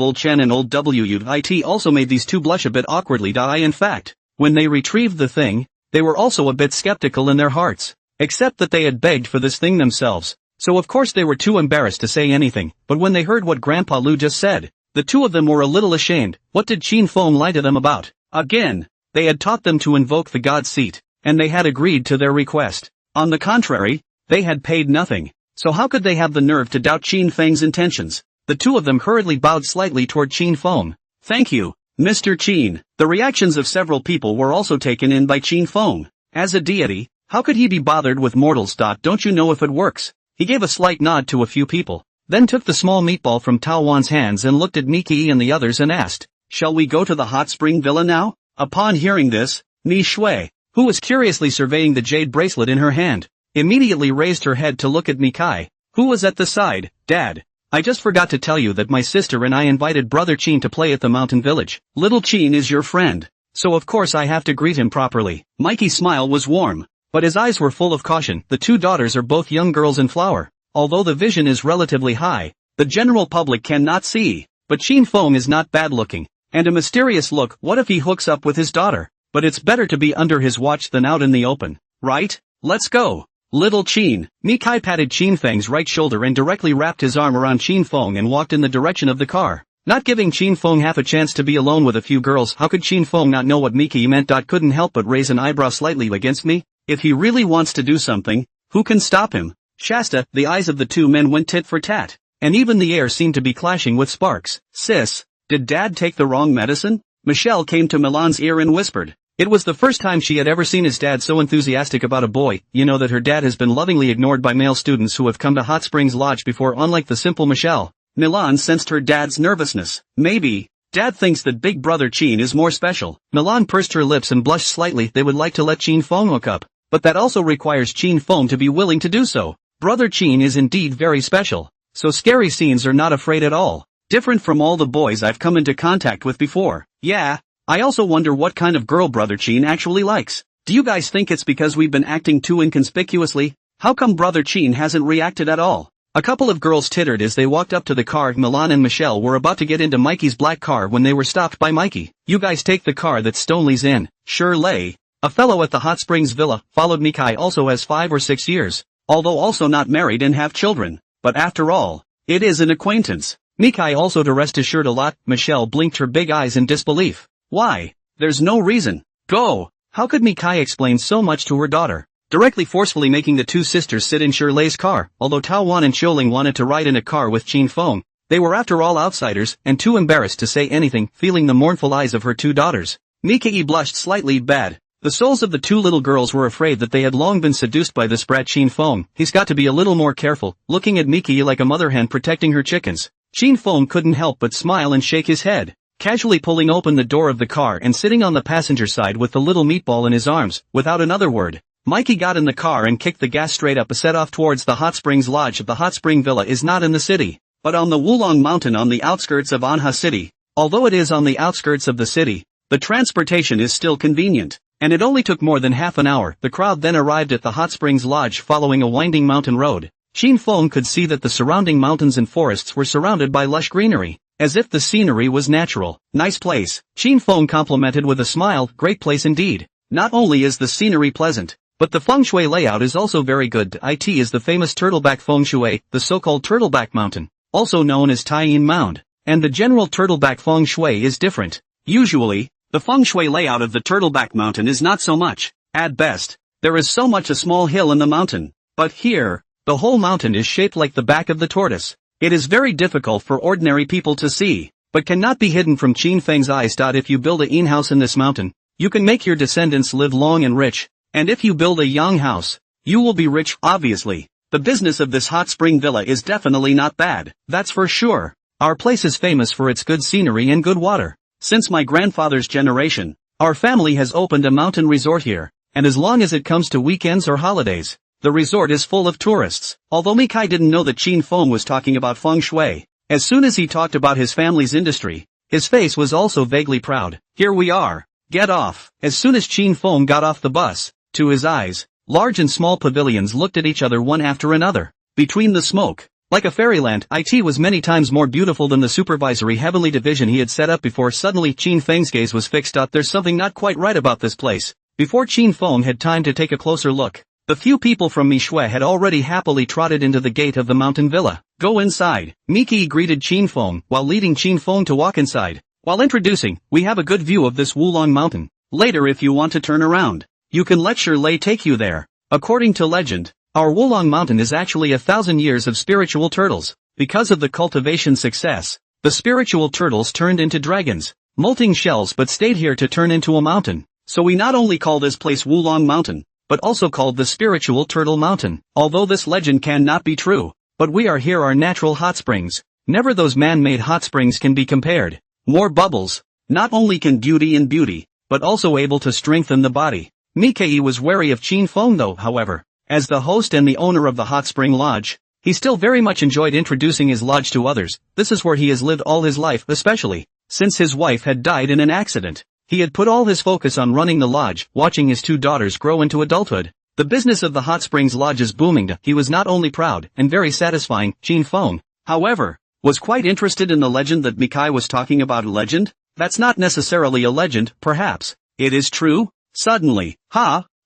old Chen and old Wu. It also made these two blush a bit awkwardly. In fact, when they retrieved the thing, they were also a bit skeptical in their hearts, except that they had begged for this thing themselves, So of course they were too embarrassed to say anything, but when they heard what Grandpa Lu just said, the two of them were a little ashamed. What did Qin Feng lie to them about? Again, they had taught them to invoke the god seat, and they had agreed to their request. On the contrary, they had paid nothing. So how could they have the nerve to doubt Qin Feng's intentions? The two of them hurriedly bowed slightly toward Qin Feng. Thank you, Mr. Qin. The reactions of several people were also taken in by Qin Feng. As a deity, how could he be bothered with mortals? Don't you know if it works? He gave a slight nod to a few people, then took the small meatball from Tao Wan's hands and looked at Miki and the others and asked, "Shall we go to the hot spring villa now?" Upon hearing this, Mi Shui, who was curiously surveying the jade bracelet in her hand, immediately raised her head to look at Mikai, who was at the side. "Dad, I just forgot to tell you that my sister and I invited Brother Qin to play at the mountain village. Little Qin is your friend, so of course I have to greet him properly." Mikey's smile was warm, but his eyes were full of caution. The two daughters are both young girls in flower. Although the vision is relatively high, the general public cannot see, but Qin Feng is not bad looking, and a mysterious look. What if he hooks up with his daughter? But it's better to be under his watch than out in the open, right? Let's go. Little Qin. Mikai patted Qin Feng's right shoulder and directly wrapped his arm around Qin Feng and walked in the direction of the car, not giving Qin Feng half a chance to be alone with a few girls. How could Qin Feng not know what Miki meant? Couldn't help but raise an eyebrow slightly. Against me? If he really wants to do something, who can stop him? Shasta. The eyes of the two men went tit for tat, and even the air seemed to be clashing with sparks. Sis, did Dad take the wrong medicine? Michelle came to Milan's ear and whispered. It was the first time she had ever seen his dad so enthusiastic about a boy. You know that her dad has been lovingly ignored by male students who have come to Hot Springs Lodge before. Unlike the simple Michelle, Milan sensed her dad's nervousness. Maybe Dad thinks that big brother Qin is more special. Milan pursed her lips and blushed slightly. They would like to let Qin Feng hook up, but that also requires Qin Feng to be willing to do so. Brother Qin is indeed very special, so scary scenes are not afraid at all. Different from all the boys I've come into contact with before. Yeah. I also wonder what kind of girl Brother Qin actually likes. Do you guys think it's because we've been acting too inconspicuously? How come Brother Qin hasn't reacted at all? A couple of girls tittered as they walked up to the car. Milan and Michelle were about to get into Mikey's black car when they were stopped by Mikey. You guys take the car that Stonley's in. Sure lay. A fellow at the Hot Springs Villa, followed. Mikai also has 5 or 6 years, although also not married and have children. But after all, it is an acquaintance. Mikai also to rest assured a lot. Michelle blinked her big eyes in disbelief. Why? There's no reason. Go. How could Mikai explain so much to her daughter, directly forcefully making the two sisters sit in Shirley's car? Although Tao Wan and Xiuling wanted to ride in a car with Qin Feng, they were after all outsiders and too embarrassed to say anything. Feeling the mournful eyes of her two daughters, Mikai blushed slightly bad. The souls of the two little girls were afraid that they had long been seduced by this brat Qin Feng. He's got to be a little more careful, looking at Mikai like a mother hen protecting her chickens. Qin Feng couldn't help but smile and shake his head, casually pulling open the door of the car and sitting on the passenger side with the little meatball in his arms. Without another word, Mikey got in the car and kicked the gas straight up, set off towards the Hot Springs Lodge. The Hot Spring Villa is not in the city, but on the Wulong Mountain on the outskirts of Anha City. Although it is on the outskirts of the city, the transportation is still convenient, and it only took more than half an hour. The crowd then arrived at the Hot Springs Lodge following a winding mountain road. Qin Feng could see that the surrounding mountains and forests were surrounded by lush greenery, as if the scenery was natural. Nice place, Qin Feng complimented with a smile. Great place indeed. Not only is the scenery pleasant, but the feng shui layout is also very good. It is the famous turtleback feng shui, the so-called turtleback mountain, also known as Taiyin Mound, and the general turtleback feng shui is different. Usually, the feng shui layout of the turtleback mountain is not so much. At best, there is so much a small hill in the mountain, but here, the whole mountain is shaped like the back of the tortoise. It is very difficult for ordinary people to see, but cannot be hidden from Qin Feng's eyes. If you build a yin house in this mountain, you can make your descendants live long and rich, and if you build a yang house, you will be rich. Obviously, the business of this hot spring villa is definitely not bad, that's for sure. Our place is famous for its good scenery and good water. Since my grandfather's generation, our family has opened a mountain resort here, and as long as it comes to weekends or holidays, the resort is full of tourists. Although Mikai didn't know that Qin Feng was talking about feng shui, as soon as he talked about his family's industry, his face was also vaguely proud. Here we are. Get off. As soon as Qin Feng got off the bus, to his eyes, large and small pavilions looked at each other one after another. Between the smoke, like a fairyland, it was many times more beautiful than the supervisory heavenly division he had set up before. Suddenly Qin Feng's gaze was fixed. There's something not quite right about this place. Before Qin Feng had time to take a closer look, The few people from Mishwe had already happily trotted into the gate of the mountain villa. Go inside. Miki greeted Qin Feng while leading Qin Feng to walk inside. While introducing, we have a good view of this Wulong mountain. Later if you want to turn around, you can let Shirley take you there. According to legend, our Wulong mountain is actually 1,000 years of spiritual turtles. Because of the cultivation success, the spiritual turtles turned into dragons, molting shells but stayed here to turn into a mountain. So we not only call this place Wulong Mountain, but also called the Spiritual Turtle Mountain. Although this legend cannot be true, but we are here our natural hot springs. Never those man-made hot springs can be compared. More bubbles. Not only can beauty, but also able to strengthen the body. Mickey was wary of Qin Feng though, however. As the host and the owner of the hot spring lodge, he still very much enjoyed introducing his lodge to others. This is where he has lived all his life, especially since his wife had died in an accident. He had put all his focus on running the lodge, watching his 2 daughters grow into adulthood. The business of the Hot Springs Lodge is booming. He was not only proud and very satisfying. Qin Feng, however, was quite interested in the legend that Mikai was talking about. A legend? That's not necessarily a legend, perhaps. It is true? Suddenly,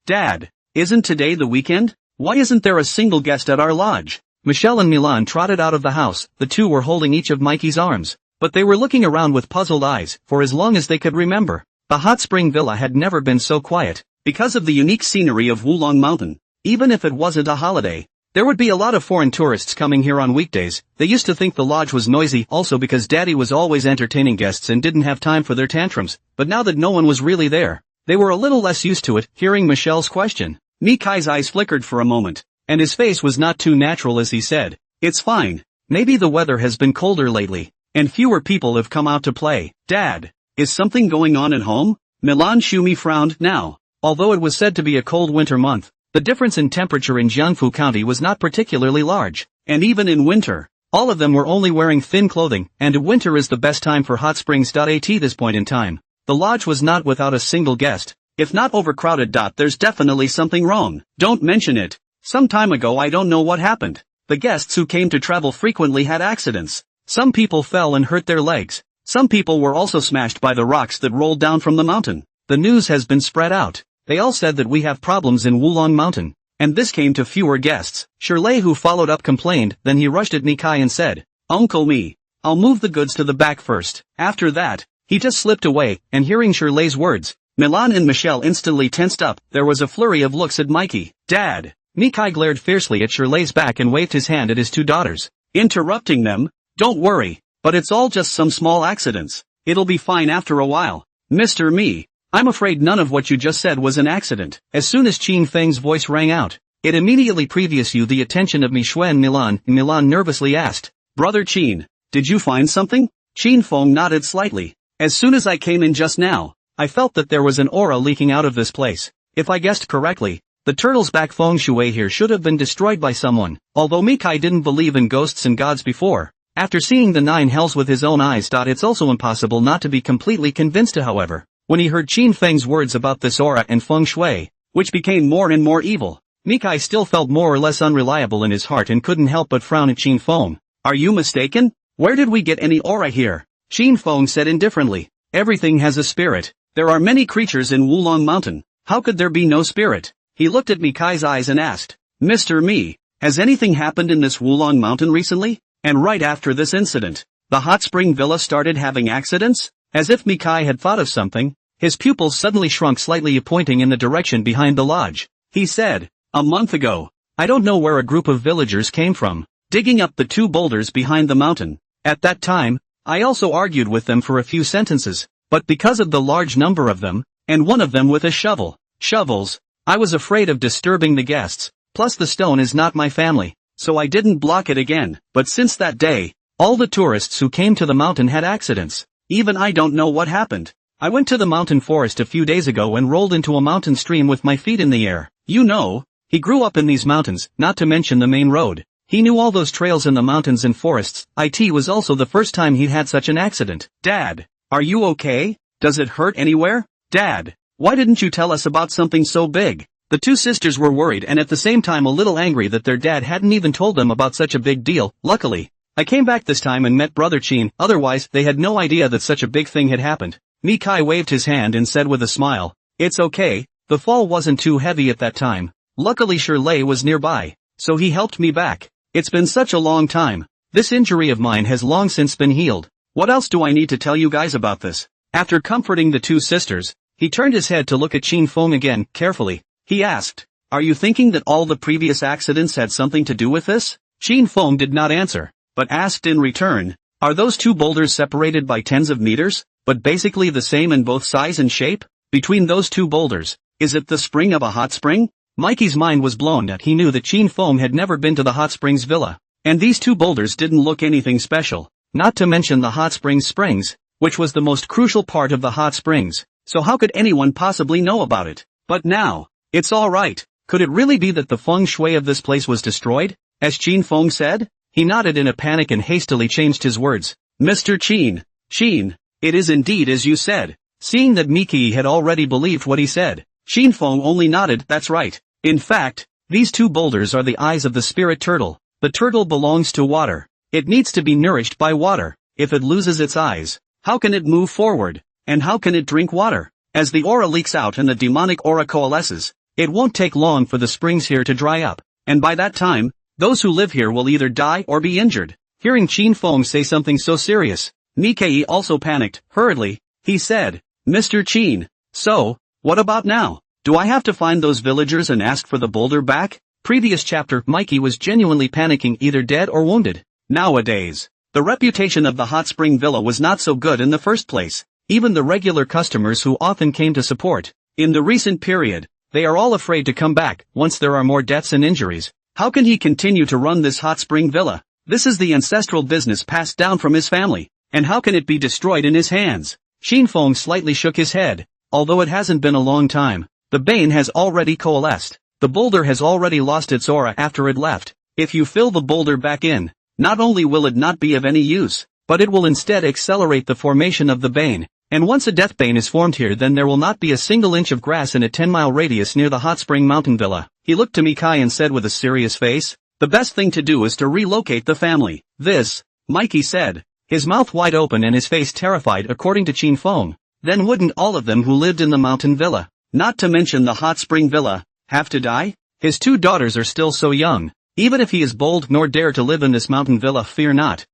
Dad, isn't today the weekend? Why isn't there a single guest at our lodge? Michelle and Milan trotted out of the house. The two were holding each of Mikey's arms, but they were looking around with puzzled eyes for as long as they could remember. The hot spring villa had never been so quiet. Because of the unique scenery of Wulong Mountain, even if it wasn't a holiday, there would be a lot of foreign tourists coming here on weekdays. They used to think the lodge was noisy also because Daddy was always entertaining guests and didn't have time for their tantrums, but now that no one was really there, they were a little less used to it. Hearing Michelle's question, Mikai's eyes flickered for a moment, and his face was not too natural as he said, "It's fine. Maybe the weather has been colder lately, and fewer people have come out to play." Dad, is something going on at home? Milan Shumi frowned now. Although it was said to be a cold winter month, the difference in temperature in Jiangfu County was not particularly large, and even in winter, all of them were only wearing thin clothing, and winter is the best time for hot springs. At this point in time, the lodge was not without a single guest. If not overcrowded. There's definitely something wrong. Don't mention it. Some time ago I don't know what happened. The guests who came to travel frequently had accidents. Some people fell and hurt their legs. Some people were also smashed by the rocks that rolled down from the mountain. The news has been spread out. They all said that we have problems in Wulong Mountain, and this came to fewer guests. Shirley, who followed up, complained. Then he rushed at Mikai and said, "Uncle Me, I'll move the goods to the back first." After that, he just slipped away, and hearing Shirley's words, Milan and Michelle instantly tensed up. There was a flurry of looks at Mikey. Dad. Mikai glared fiercely at Shirley's back and waved his hand at his 2 daughters, interrupting them. "Don't worry, but it's all just some small accidents. It'll be fine after a while." Mr. Me, I'm afraid none of what you just said was an accident. As soon as Qin Feng's voice rang out, it immediately previous you the attention of Mishue and Milan. Milan nervously asked, "Brother Qin, did you find something?" Qin Feng nodded slightly. "As soon as I came in just now, I felt that there was an aura leaking out of this place. If I guessed correctly, the turtle's back feng shui here should have been destroyed by someone." Although Mikai didn't believe in ghosts and gods before, after seeing the 9 hells with his own eyes, it's also impossible not to be completely convinced. However, when he heard Qin Feng's words about this aura and feng shui, which became more and more evil, Mikai still felt more or less unreliable in his heart and couldn't help but frown at Qin Feng. "Are you mistaken? Where did we get any aura here?" Qin Feng said indifferently. "Everything has a spirit. There are many creatures in Wulong Mountain. How could there be no spirit?" He looked at Mikai's eyes and asked, "Mr. Me, has anything happened in this Wulong Mountain recently?" And right after this incident, the hot spring villa started having accidents? As if Mikai had thought of something, his pupils suddenly shrunk slightly, pointing in the direction behind the lodge. He said, "A month ago, I don't know where a group of villagers came from, digging up the 2 boulders behind the mountain. At that time, I also argued with them for a few sentences, but because of the large number of them, and one of them with a shovel, shovels, I was afraid of disturbing the guests, plus the stone is not my family, so I didn't block it again. But since that day, all the tourists who came to the mountain had accidents. Even I don't know what happened. I went to the mountain forest a few days ago and rolled into a mountain stream with my feet in the air. You know, he grew up in these mountains, not to mention the main road. He knew all those trails in the mountains and forests. It was also the first time he'd had such an accident." "Dad, are you okay? Does it hurt anywhere?" "Dad, why didn't you tell us about something so big?" The 2 sisters were worried and at the same time a little angry that their dad hadn't even told them about such a big deal. "Luckily, I came back this time and met Brother Qin, otherwise they had no idea that such a big thing had happened." Mikai waved his hand and said with a smile, "It's okay, the fall wasn't too heavy at that time. Luckily Shirley was nearby, so he helped me back. It's been such a long time. This injury of mine has long since been healed. What else do I need to tell you guys about this? After comforting the two sisters, he turned his head to look at Qin Feng again, carefully. He asked, "Are you thinking that all the previous accidents had something to do with this?" Qin Feng did not answer, but asked in return, "Are those two boulders separated by tens of meters, but basically the same in both size and shape? Between those two boulders, is it the spring of a hot spring?" Mikey's mind was blown that he knew that Qin Feng had never been to the hot springs villa, and these two boulders didn't look anything special, not to mention the hot springs, which was the most crucial part of the hot springs, so how could anyone possibly know about it? But now, it's alright. Could it really be that the feng shui of this place was destroyed, as Qin Feng said? He nodded in a panic and hastily changed his words. "Mr. Qin, it is indeed as you said." Seeing that Miki had already believed what he said, Qin Feng only nodded, "That's right. In fact, these two boulders are the eyes of the spirit turtle. The turtle belongs to water. It needs to be nourished by water. If it loses its eyes, how can it move forward? And how can it drink water? As the aura leaks out and the demonic aura coalesces, it won't take long for the springs here to dry up, and by that time, those who live here will either die or be injured." Hearing Qin Feng say something so serious, Nikkei also panicked. Hurriedly, he said, "Mr. Qin, so, what about now? Do I have to find those villagers and ask for the boulder back?" Previous chapter, Mikey was genuinely panicking, either dead or wounded. Nowadays, the reputation of the hot spring villa was not so good in the first place. Even the regular customers who often came to support, in the recent period, they are all afraid to come back once there are more deaths and injuries. How can he continue to run this hot spring villa? This is the ancestral business passed down from his family, and how can it be destroyed in his hands? Qin Feng slightly shook his head. Although it hasn't been a long time, the bane has already coalesced. The boulder has already lost its aura after it left. If you fill the boulder back in, not only will it not be of any use, but it will instead accelerate the formation of the bane. And once a death bane is formed here, then there will not be a single inch of grass in a 10-mile radius near the hot spring mountain villa. He looked to Mikai and said with a serious face, "The best thing to do is to relocate the family." "This," Mikey said, his mouth wide open and his face terrified. According to Qin Feng, then wouldn't all of them who lived in the mountain villa, not to mention the hot spring villa, have to die? His two daughters are still so young. Even if he is bold nor dare to live in this mountain villa, fear not,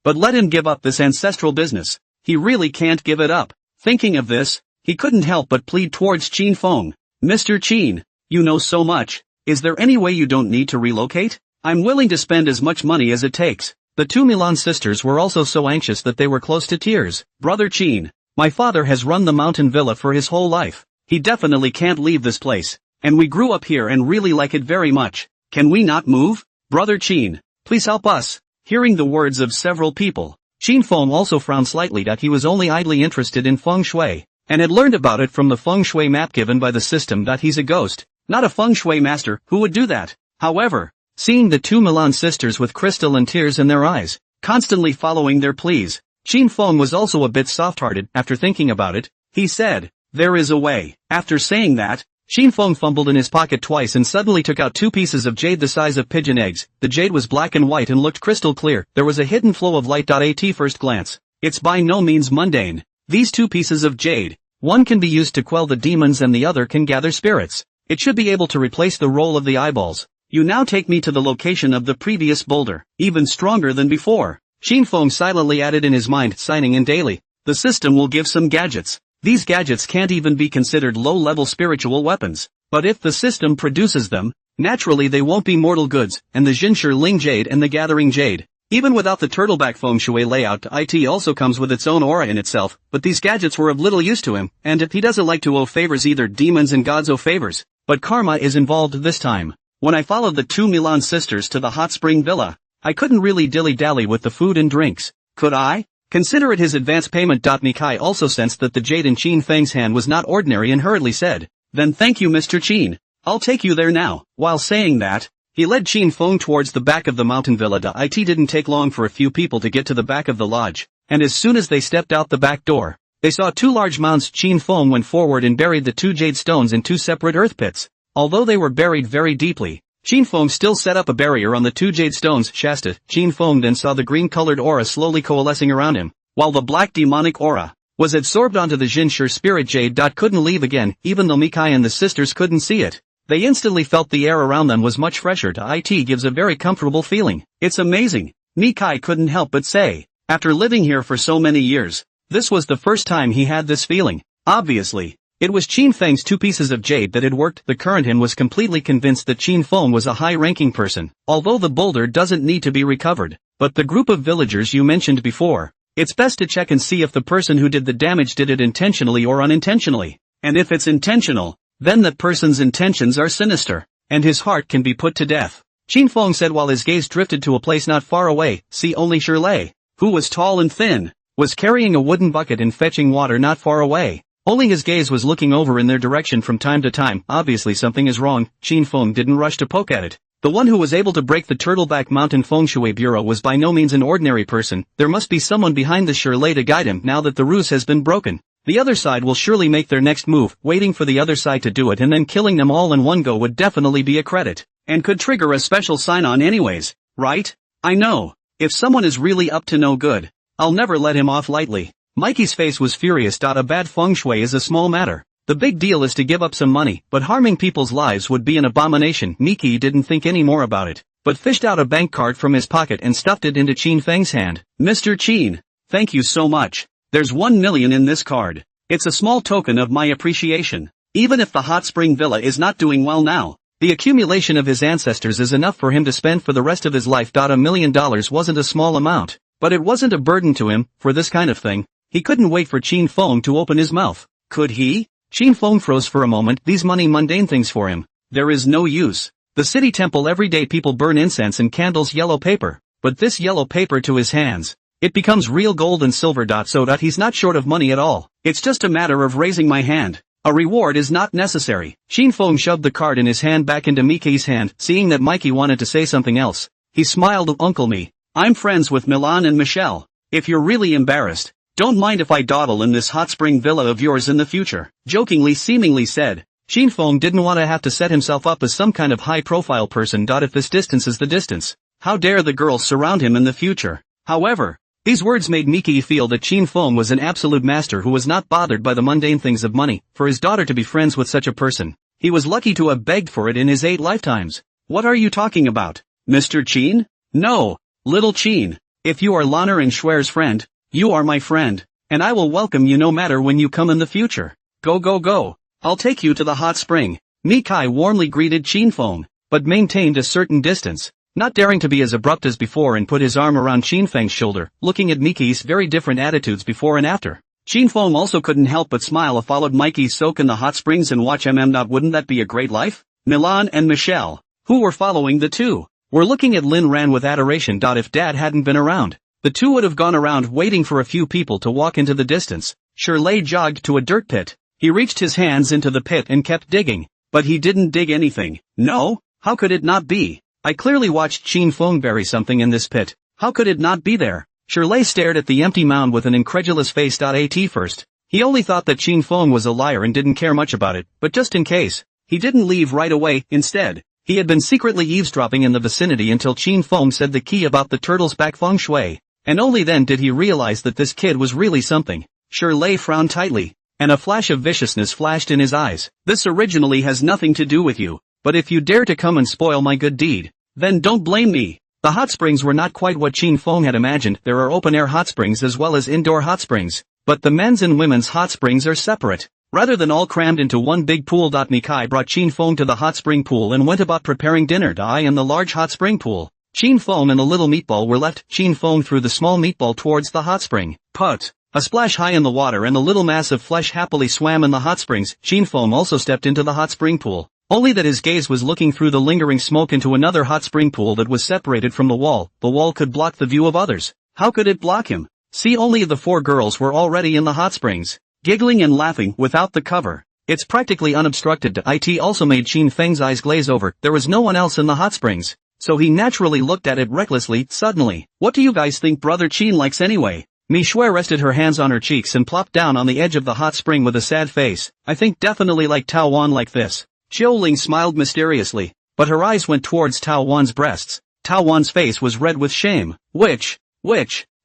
but let him give up this ancestral business. He really can't give it up. Thinking of this, he couldn't help but plead towards Qin Feng. "Mr. Qin, you know so much. Is there any way you don't need to relocate? I'm willing to spend as much money as it takes." The two Milan sisters were also so anxious that they were close to tears. "Brother Qin, my father has run the mountain villa for his whole life. He definitely can't leave this place. And we grew up here and really like it very much. Can we not move? Brother Qin, please help us." Hearing the words of several people, Qin Feng also frowned slightly that he was only idly interested in feng shui, and had learned about it from the feng shui map given by the system. That he's a ghost, not a feng shui master, who would do that. However, seeing the two Milan sisters with crystal and tears in their eyes, constantly following their pleas, Qin Feng was also a bit soft-hearted. After thinking about it, he said, "There is a way." After saying that, Qin Feng fumbled in his pocket twice and suddenly took out two pieces of jade the size of pigeon eggs. The jade was black and white and looked crystal clear. There was a hidden flow of light. At first glance, it's by no means mundane. These two pieces of jade, one can be used to quell the demons and the other can gather spirits. It should be able to replace the role of the eyeballs. "You now take me to the location of the previous boulder, even stronger than before." Qin Feng silently added in his mind, signing in daily. "The system will give some gadgets. These gadgets can't even be considered low-level spiritual weapons, but if the system produces them, naturally they won't be mortal goods, and the Jinshi Ling Jade and the Gathering Jade. Even without the turtleback feng shui layout, it also comes with its own aura in itself, but these gadgets were of little use to him, and if he doesn't like to owe favors, either demons and gods owe favors. But karma is involved this time. When I followed the two Milan sisters to the hot spring villa, I couldn't really dilly-dally with the food and drinks, could I? Consider it his advance payment. Nikai also sensed that the jade in Qin Feng's hand was not ordinary and hurriedly said, "Then thank you, Mr. Qin. I'll take you there now." While saying that, he led Qin Feng towards the back of the mountain villa. It didn't take long for a few people to get to the back of the lodge, and as soon as they stepped out the back door, they saw two large mounds. Qin Feng went forward and buried the two jade stones in two separate earth pits. Although they were buried very deeply, Qin Feng still set up a barrier on the two jade stones. Shasta, Qin Feng then saw the green-colored aura slowly coalescing around him, while the black demonic aura was absorbed onto the Jinshi spirit jade. Couldn't leave again, even though Mikai and the sisters couldn't see it. They instantly felt the air around them was much fresher. It gives a very comfortable feeling. It's amazing, Mikai couldn't help but say. After living here for so many years, this was the first time he had this feeling. Obviously, it was Qin Feng's 2 pieces of jade that had worked. The current Han was completely convinced that Qin Feng was a high-ranking person, although the boulder doesn't need to be recovered. But the group of villagers you mentioned before, it's best to check and see if the person who did the damage did it intentionally or unintentionally. And if it's intentional, then that person's intentions are sinister, and his heart can be put to death. Qin Feng said while his gaze drifted to a place not far away. See, only Shirley, who was tall and thin, was carrying a wooden bucket and fetching water not far away. Only his gaze was looking over in their direction from time to time. Obviously something is wrong. Qin Feng didn't rush to poke at it. The one who was able to break the Turtleback Mountain Feng Shui Bureau was by no means an ordinary person. There must be someone behind the Shirley to guide him now that the ruse has been broken. The other side will surely make their next move. Waiting for the other side to do it and then killing them all in one go would definitely be a credit, and could trigger a special sign-on anyways, right? I know. If someone is really up to no good, I'll never let him off lightly. Mikey's face was furious. A bad feng shui is a small matter. The big deal is to give up some money, but harming people's lives would be an abomination. Miki didn't think any more about it, but fished out a bank card from his pocket and stuffed it into Qin Feng's hand. Mr. Qin, thank you so much. There's 1 million in this card. It's a small token of my appreciation. Even if the hot spring villa is not doing well now, the accumulation of his ancestors is enough for him to spend for the rest of his life. $1 million wasn't a small amount, but it wasn't a burden to him. For this kind of thing, he couldn't wait for Qin Feng to open his mouth. Could he? Qin Feng froze for a moment. These mundane things for him, there is no use. The city temple, every day people burn incense and candles, yellow paper, but this yellow paper to his hands, it becomes real gold and silver. So he's not short of money at all. It's just a matter of raising my hand. A reward is not necessary. Qin Feng shoved the card in his hand back into Miki's hand. Seeing that Mikey wanted to say something else, he smiled. Uncle Me, I'm friends with Milan and Michelle. If you're really embarrassed, don't mind if I dawdle in this hot spring villa of yours in the future, jokingly seemingly said. Qin Feng didn't want to have to set himself up as some kind of high-profile person. If this distance is the distance, how dare the girls surround him in the future? However, these words made Miki feel that Qin Feng was an absolute master who was not bothered by the mundane things of money. For his daughter to be friends with such a person, he was lucky to have begged for it in his 8 lifetimes. What are you talking about, Mr. Qin? No, little Qin. If you are Lana and Schwer's friend, you are my friend, and I will welcome you no matter when you come in the future. Go go go. I'll take you to the hot spring. Mikai warmly greeted Qin Feng, but maintained a certain distance, not daring to be as abrupt as before, and put his arm around Qin Feng's shoulder, looking at Miki's very different attitudes before and after. Qin Feng also couldn't help but smile. Followed Mikey soak in the hot springs and watch Wouldn't that be a great life? Milan and Michelle, who were following the two, were looking at Lin Ran with adoration. If Dad hadn't been around, the two would have gone around waiting for a few people to walk into the distance. Shirley jogged to a dirt pit. He reached his hands into the pit and kept digging, but he didn't dig anything. No, how could it not be? I clearly watched Qin Feng bury something in this pit. How could it not be there? Shirley stared at the empty mound with an incredulous face. At first, he only thought that Qin Feng was a liar and didn't care much about it, but just in case, he didn't leave right away. Instead, he had been secretly eavesdropping in the vicinity until Qin Feng said the key about the turtle's back feng shui, and only then did he realize that this kid was really something. Shirley frowned tightly, and a flash of viciousness flashed in his eyes. This originally has nothing to do with you, but if you dare to come and spoil my good deed, then don't blame me. The hot springs were not quite what Qin Feng had imagined. There are open-air hot springs as well as indoor hot springs, but the men's and women's hot springs are separate, rather than all crammed into one big pool. Mikai brought Qin Feng to the hot spring pool and went about preparing dinner. In the large hot spring pool, Qin Feng and a little meatball were left. Qin Feng threw the small meatball towards the hot spring. Put a splash high in the water and the little mass of flesh happily swam in the hot springs. Qin Feng also stepped into the hot spring pool, only that his gaze was looking through the lingering smoke into another hot spring pool that was separated from the wall. The wall could block the view of others. How could it block him? See, only the 4 girls were already in the hot springs, giggling and laughing without the cover. It's practically unobstructed. It also made Qin Feng's eyes glaze over. There was no one else in the hot springs, so he naturally looked at it recklessly. Suddenly, what do you guys think Brother Qin likes anyway? Mi Shui rested her hands on her cheeks and plopped down on the edge of the hot spring with a sad face. I think definitely like Tao Wan like this. Xiao Ling smiled mysteriously, but her eyes went towards Tao Wan's breasts. Tao Wan's face was red with shame. Which,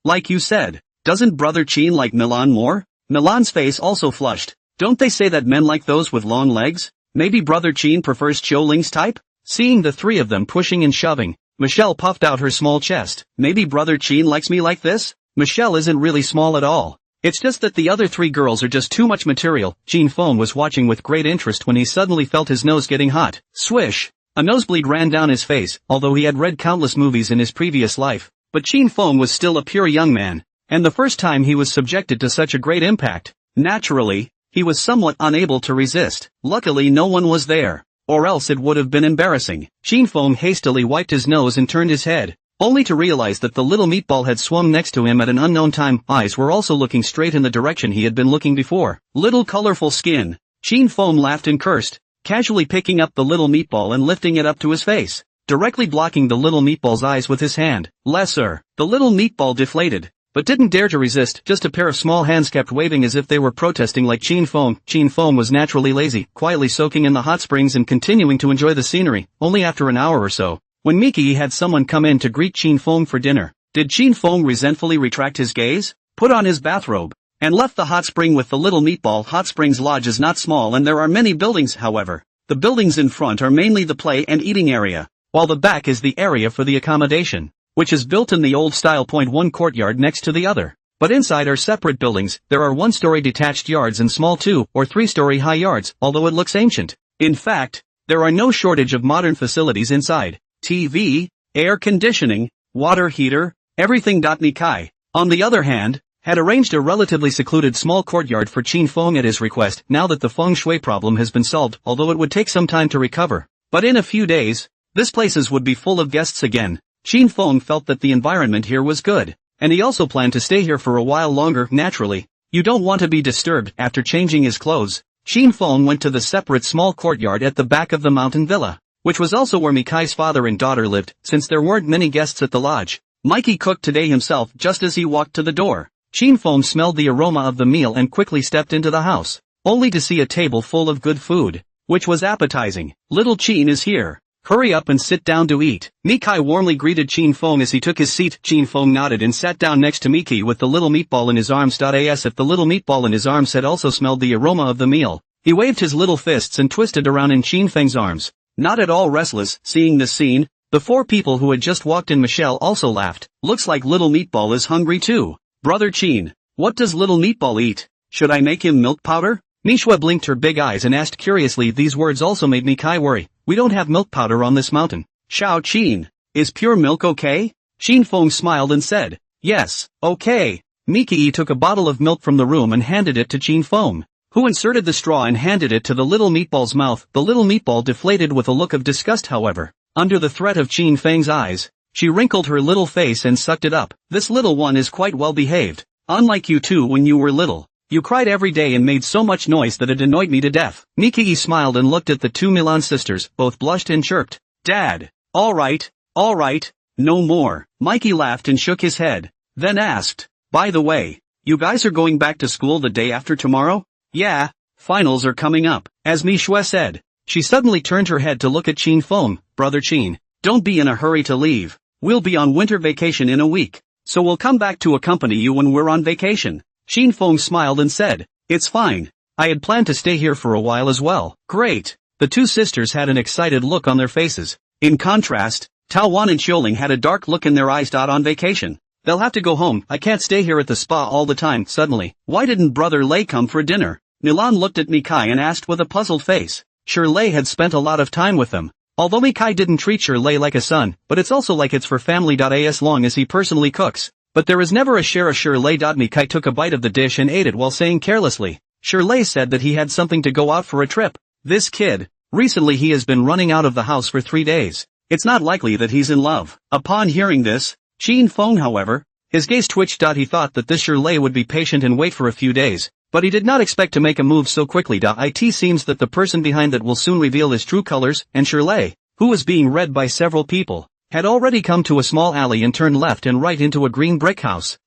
like you said, doesn't Brother Qin like Milan more? Milan's face also flushed. Don't they say that men like those with long legs? Maybe Brother Chin prefers Chioling's type? Seeing the three of them pushing and shoving, Michelle puffed out her small chest. Maybe Brother Chin likes me like this? Michelle isn't really small at all. It's just that the other three girls are just too much material. Chin Fong was watching with great interest when he suddenly felt his nose getting hot. Swish! A nosebleed ran down his face, although he had read countless movies in his previous life. But Chin Fong was still a pure young man, and the first time he was subjected to such a great impact. Naturally, he was somewhat unable to resist. Luckily no one was there, or else it would have been embarrassing. Chin Fong hastily wiped his nose and turned his head, only to realize that the little meatball had swum next to him at an unknown time. Eyes were also looking straight in the direction he had been looking before. Little colorful skin. Chin Fong laughed and cursed, casually picking up the little meatball and lifting it up to his face, directly blocking the little meatball's eyes with his hand. Lesser. The little meatball deflated, but didn't dare to resist. Just a pair of small hands kept waving as if they were protesting like Chin Fong. Chin Fong was naturally lazy, quietly soaking in the hot springs and continuing to enjoy the scenery. Only after an hour or so, when Miki had someone come in to greet Chin Fong for dinner, did Chin Fong resentfully retract his gaze, put on his bathrobe, and left the hot spring with the little meatball. Hot Springs Lodge is not small and there are many buildings. However, the buildings in front are mainly the play and eating area, while the back is the area for the accommodation, which is built in the old style. One courtyard next to the other. But inside are separate buildings. There are one-story detached yards and small 2- or 3-story high yards, although it looks ancient. In fact, there are no shortage of modern facilities inside. TV, air conditioning, water heater, everything. Nikai, on the other hand, had arranged a relatively secluded small courtyard for Chin Fong at his request. Now that the feng shui problem has been solved, although it would take some time to recover, but in a few days, this places would be full of guests again. Chin Fong felt that the environment here was good, and he also planned to stay here for a while longer. Naturally, you don't want to be disturbed. After changing his clothes, Chin Fong went to the separate small courtyard at the back of the mountain villa, which was also where Mikai's father and daughter lived. Since there weren't many guests at the lodge, Mikey cooked today himself. Just as he walked to the door, Chin Fong smelled the aroma of the meal and quickly stepped into the house, only to see a table full of good food, which was appetizing. Little Chin is here. Hurry up and sit down to eat. Miki warmly greeted Chin Fong as he took his seat. Chin Fong nodded and sat down next to Miki with the little meatball in his arms. As if the little meatball in his arms had also smelled the aroma of the meal, he waved his little fists and twisted around in Chin Feng's arms. Not at all restless. Seeing this scene, the four people who had just walked in Michelle also laughed. Looks like little meatball is hungry too. Brother Chin, what does little meatball eat? Should I make him milk powder? Mishwa blinked her big eyes and asked curiously. These words also made Mikai worry. We don't have milk powder on this mountain. Xiao Qin, is pure milk okay? Chin Fong smiled and said, yes, okay. Miki took a bottle of milk from the room and handed it to Chin Fong, who inserted the straw and handed it to the little meatball's mouth. The little meatball deflated with a look of disgust. However, under the threat of Chin Feng's eyes, she wrinkled her little face and sucked it up. This little one is quite well behaved. Unlike you two when you were little. You cried every day and made so much noise that it annoyed me to death. Miki smiled and looked at the two Milan sisters. Both blushed and chirped. Dad. All right, no more. Mikey laughed and shook his head, then asked, by the way, you guys are going back to school the day after tomorrow? Yeah, finals are coming up. As Mishwe said, she suddenly turned her head to look at Chin Fong. Brother Chin, don't be in a hurry to leave. We'll be on winter vacation in a week, so we'll come back to accompany you when we're on vacation. Chin Fong smiled and said, it's fine. I had planned to stay here for a while as well. Great. The two sisters had an excited look on their faces. In contrast, Tao Wan and Xioling had a dark look in their eyes. On vacation. They'll have to go home. I can't stay here at the spa all the time. Suddenly, why didn't Brother Lei come for dinner? Nilan looked at Mikai and asked with a puzzled face. Lei had spent a lot of time with them. Although Mikai didn't treat Lei like a son, but it's also like it's for family. As long as he personally cooks. But there is never a share of Lei. Mikai took a bite of the dish and ate it while saying carelessly. Lei said that he had something to go out for a trip. This kid, recently he has been running out of the house for 3 days. It's not likely that he's in love. Upon hearing this, Chin Fong however, his gaze twitched. He thought that this Lei would be patient and wait for a few days, but he did not expect to make a move so quickly. It seems that the person behind that will soon reveal his true colors, and Lei, who was being read by several people, had already come to a small alley and turned left and right into a green brick house.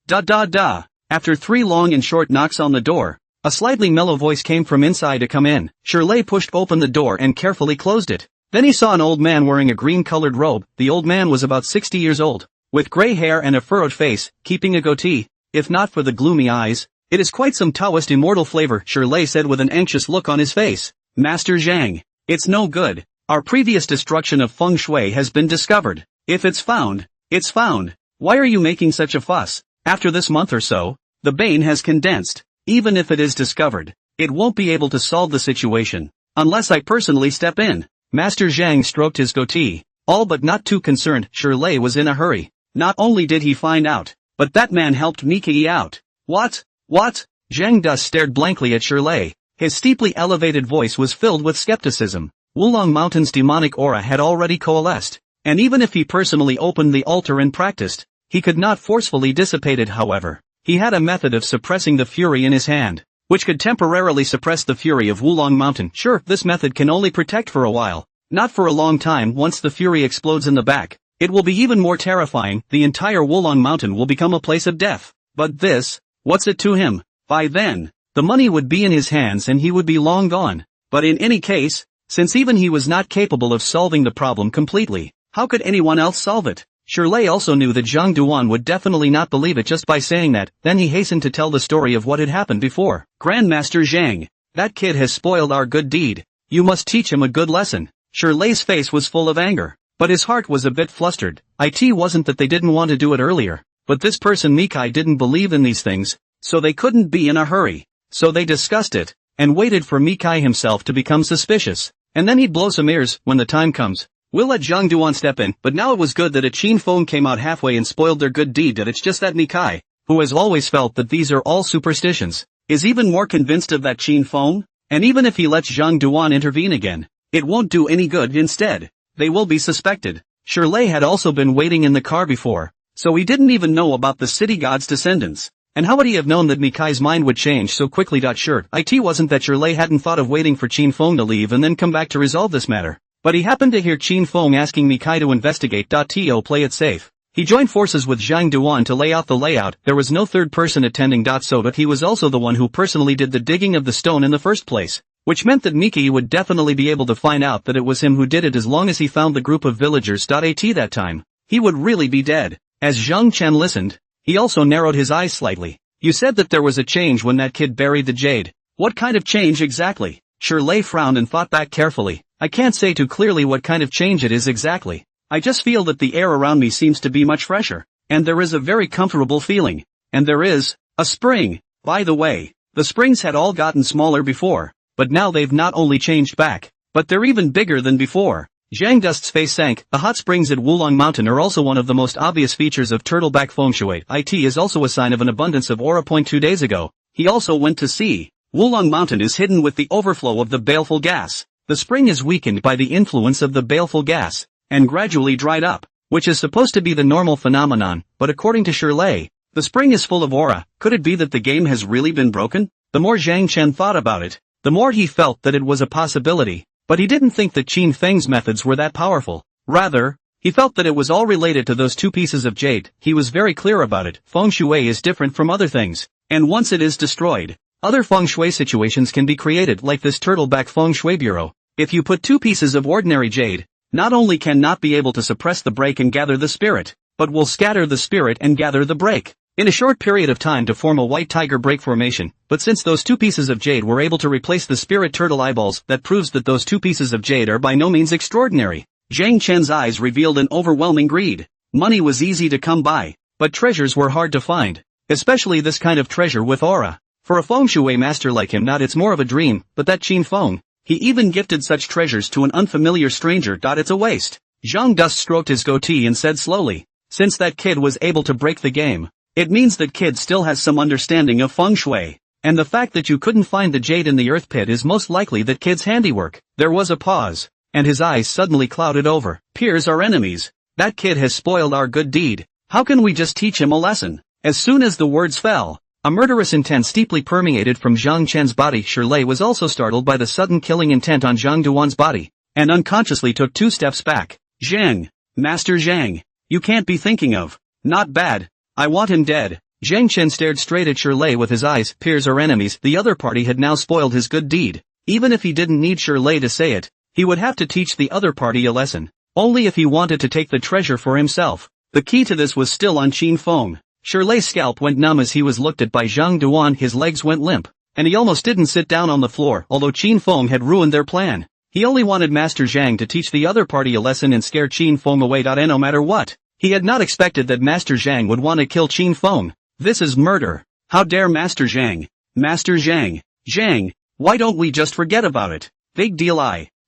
After 3 long and short knocks on the door, a slightly mellow voice came from inside to come in. Lei pushed open the door and carefully closed it. Then he saw an old man wearing a green-colored robe. The old man was about 60 years old, with gray hair and a furrowed face, keeping a goatee. If not for the gloomy eyes, it is quite some Taoist immortal flavor, Lei said with an anxious look on his face. Master Zhang, It's no good. Our previous destruction of feng shui has been discovered. If it's found, it's found. Why are you making such a fuss? After this month or so, the bane has condensed. Even if it is discovered, it won't be able to solve the situation, unless I personally step in. Master Zhang stroked his goatee. All but not too concerned, Shirley was in a hurry. Not only did he find out, but that man helped Miki out. What? What? Zhang Dus stared blankly at Shirley. His steeply elevated voice was filled with skepticism. Wulong Mountain's demonic aura had already coalesced, and even if he personally opened the altar and practiced, he could not forcefully dissipate it. However, he had a method of suppressing the fury in his hand, which could temporarily suppress the fury of Wulong Mountain. Sure, this method can only protect for a while, not for a long time. Once the fury explodes in the back, it will be even more terrifying. The entire Wulong Mountain will become a place of death. But this, what's it to him? By then, the money would be in his hands and he would be long gone. But in any case, since even he was not capable of solving the problem completely, how could anyone else solve it? Shirley also knew that Zhang Duan would definitely not believe it just by saying that. Then he hastened to tell the story of what had happened before. Grandmaster Zhang, that kid has spoiled our good deed. You must teach him a good lesson. Shirley's face was full of anger, but his heart was a bit flustered. It wasn't that they didn't want to do it earlier, but this person Mikai didn't believe in these things, so they couldn't be in a hurry. So they discussed it, and waited for Mikai himself to become suspicious, and then he'd blow some ears when the time comes. We'll let Zhang Duan step in, but now it was good that a Qin Feng came out halfway and spoiled their good deed. That it's just that Mikai, who has always felt that these are all superstitions, is even more convinced of that Qin Feng, and even if he lets Zhang Duan intervene again, it won't do any good. Instead, they will be suspected. Shirley had also been waiting in the car before, so he didn't even know about the city god's descendants. And how would he have known that Mikai's mind would change so quickly? Sure, it wasn't that Shirley hadn't thought of waiting for Qin Feng to leave and then come back to resolve this matter, but he happened to hear Qin Feng asking Mikai to investigate. To play it safe, he joined forces with Zhang Duan to lay out the layout. There was no third person attending. So but he was also the one who personally did the digging of the stone in the first place, which meant that Miki would definitely be able to find out that it was him who did it as long as he found the group of villagers. At that time, he would really be dead. As Zhang Chen listened, he also narrowed his eyes slightly. You said that there was a change when that kid buried the jade. What kind of change exactly? Shirley frowned and thought back carefully. I can't say too clearly what kind of change it is exactly. I just feel that the air around me seems to be much fresher, and there is a very comfortable feeling. And there is a spring. By the way, the springs had all gotten smaller before, but now they've not only changed back, but they're even bigger than before. Zhang Dust's face sank. The hot springs at Wulong Mountain are also one of the most obvious features of turtleback feng shui. It is also a sign of an abundance of aura. 2 days ago, he also went to see. Wulong Mountain is hidden with the overflow of the baleful gas. The spring is weakened by the influence of the baleful gas, and gradually dried up, which is supposed to be the normal phenomenon, but according to Shirley, the spring is full of aura. Could it be that the game has really been broken? The more Zhang Chen thought about it, the more he felt that it was a possibility. But he didn't think that Qin Feng's methods were that powerful. Rather, he felt that it was all related to those 2 pieces of jade. He was very clear about it. Feng shui is different from other things, and once it is destroyed, other feng shui situations can be created, like this turtleback feng shui bureau. If you put 2 pieces of ordinary jade, not only can not be able to suppress the break and gather the spirit, but will scatter the spirit and gather the break in a short period of time to form a white tiger break formation. But since those 2 pieces of jade were able to replace the spirit turtle eyeballs, that proves that those 2 pieces of jade are by no means extraordinary. Zhang Chen's eyes revealed an overwhelming greed. Money was easy to come by, but treasures were hard to find, especially this kind of treasure with aura. For a feng shui master like him, not it's more of a dream, but that Qin Feng, he even gifted such treasures to an unfamiliar stranger. It's a waste. Zhang Dust stroked his goatee and said slowly, since that kid was able to break the game, it means that kid still has some understanding of feng shui, and the fact that you couldn't find the jade in the earth pit is most likely that kid's handiwork. There was a pause, and his eyes suddenly clouded over. Peers are enemies. That kid has spoiled our good deed. How can we just teach him a lesson? As soon as the words fell, a murderous intent steeply permeated from Zhang Chen's body. Shirley was also startled by the sudden killing intent on Zhang Duan's body, and unconsciously took 2 steps back. Zhang, Master Zhang, you can't be thinking of. Not bad. I want him dead. Zhang Chen stared straight at Shirley with his eyes. Peers are enemies. The other party had now spoiled his good deed. Even if he didn't need Shirley to say it, he would have to teach the other party a lesson. Only if he wanted to take the treasure for himself. The key to this was still on Qin Feng. Shirley's scalp went numb as he was looked at by Zhang Duan. His legs went limp, and he almost didn't sit down on the floor. Although Qin Feng had ruined their plan, He only wanted Master Zhang to teach the other party a lesson and scare Qin Feng away. No matter what. He had not expected that Master Zhang would want to kill Qin Feng. This is murder. How dare Master Zhang? Master Zhang. Zhang, why don't we just forget about it? Big deal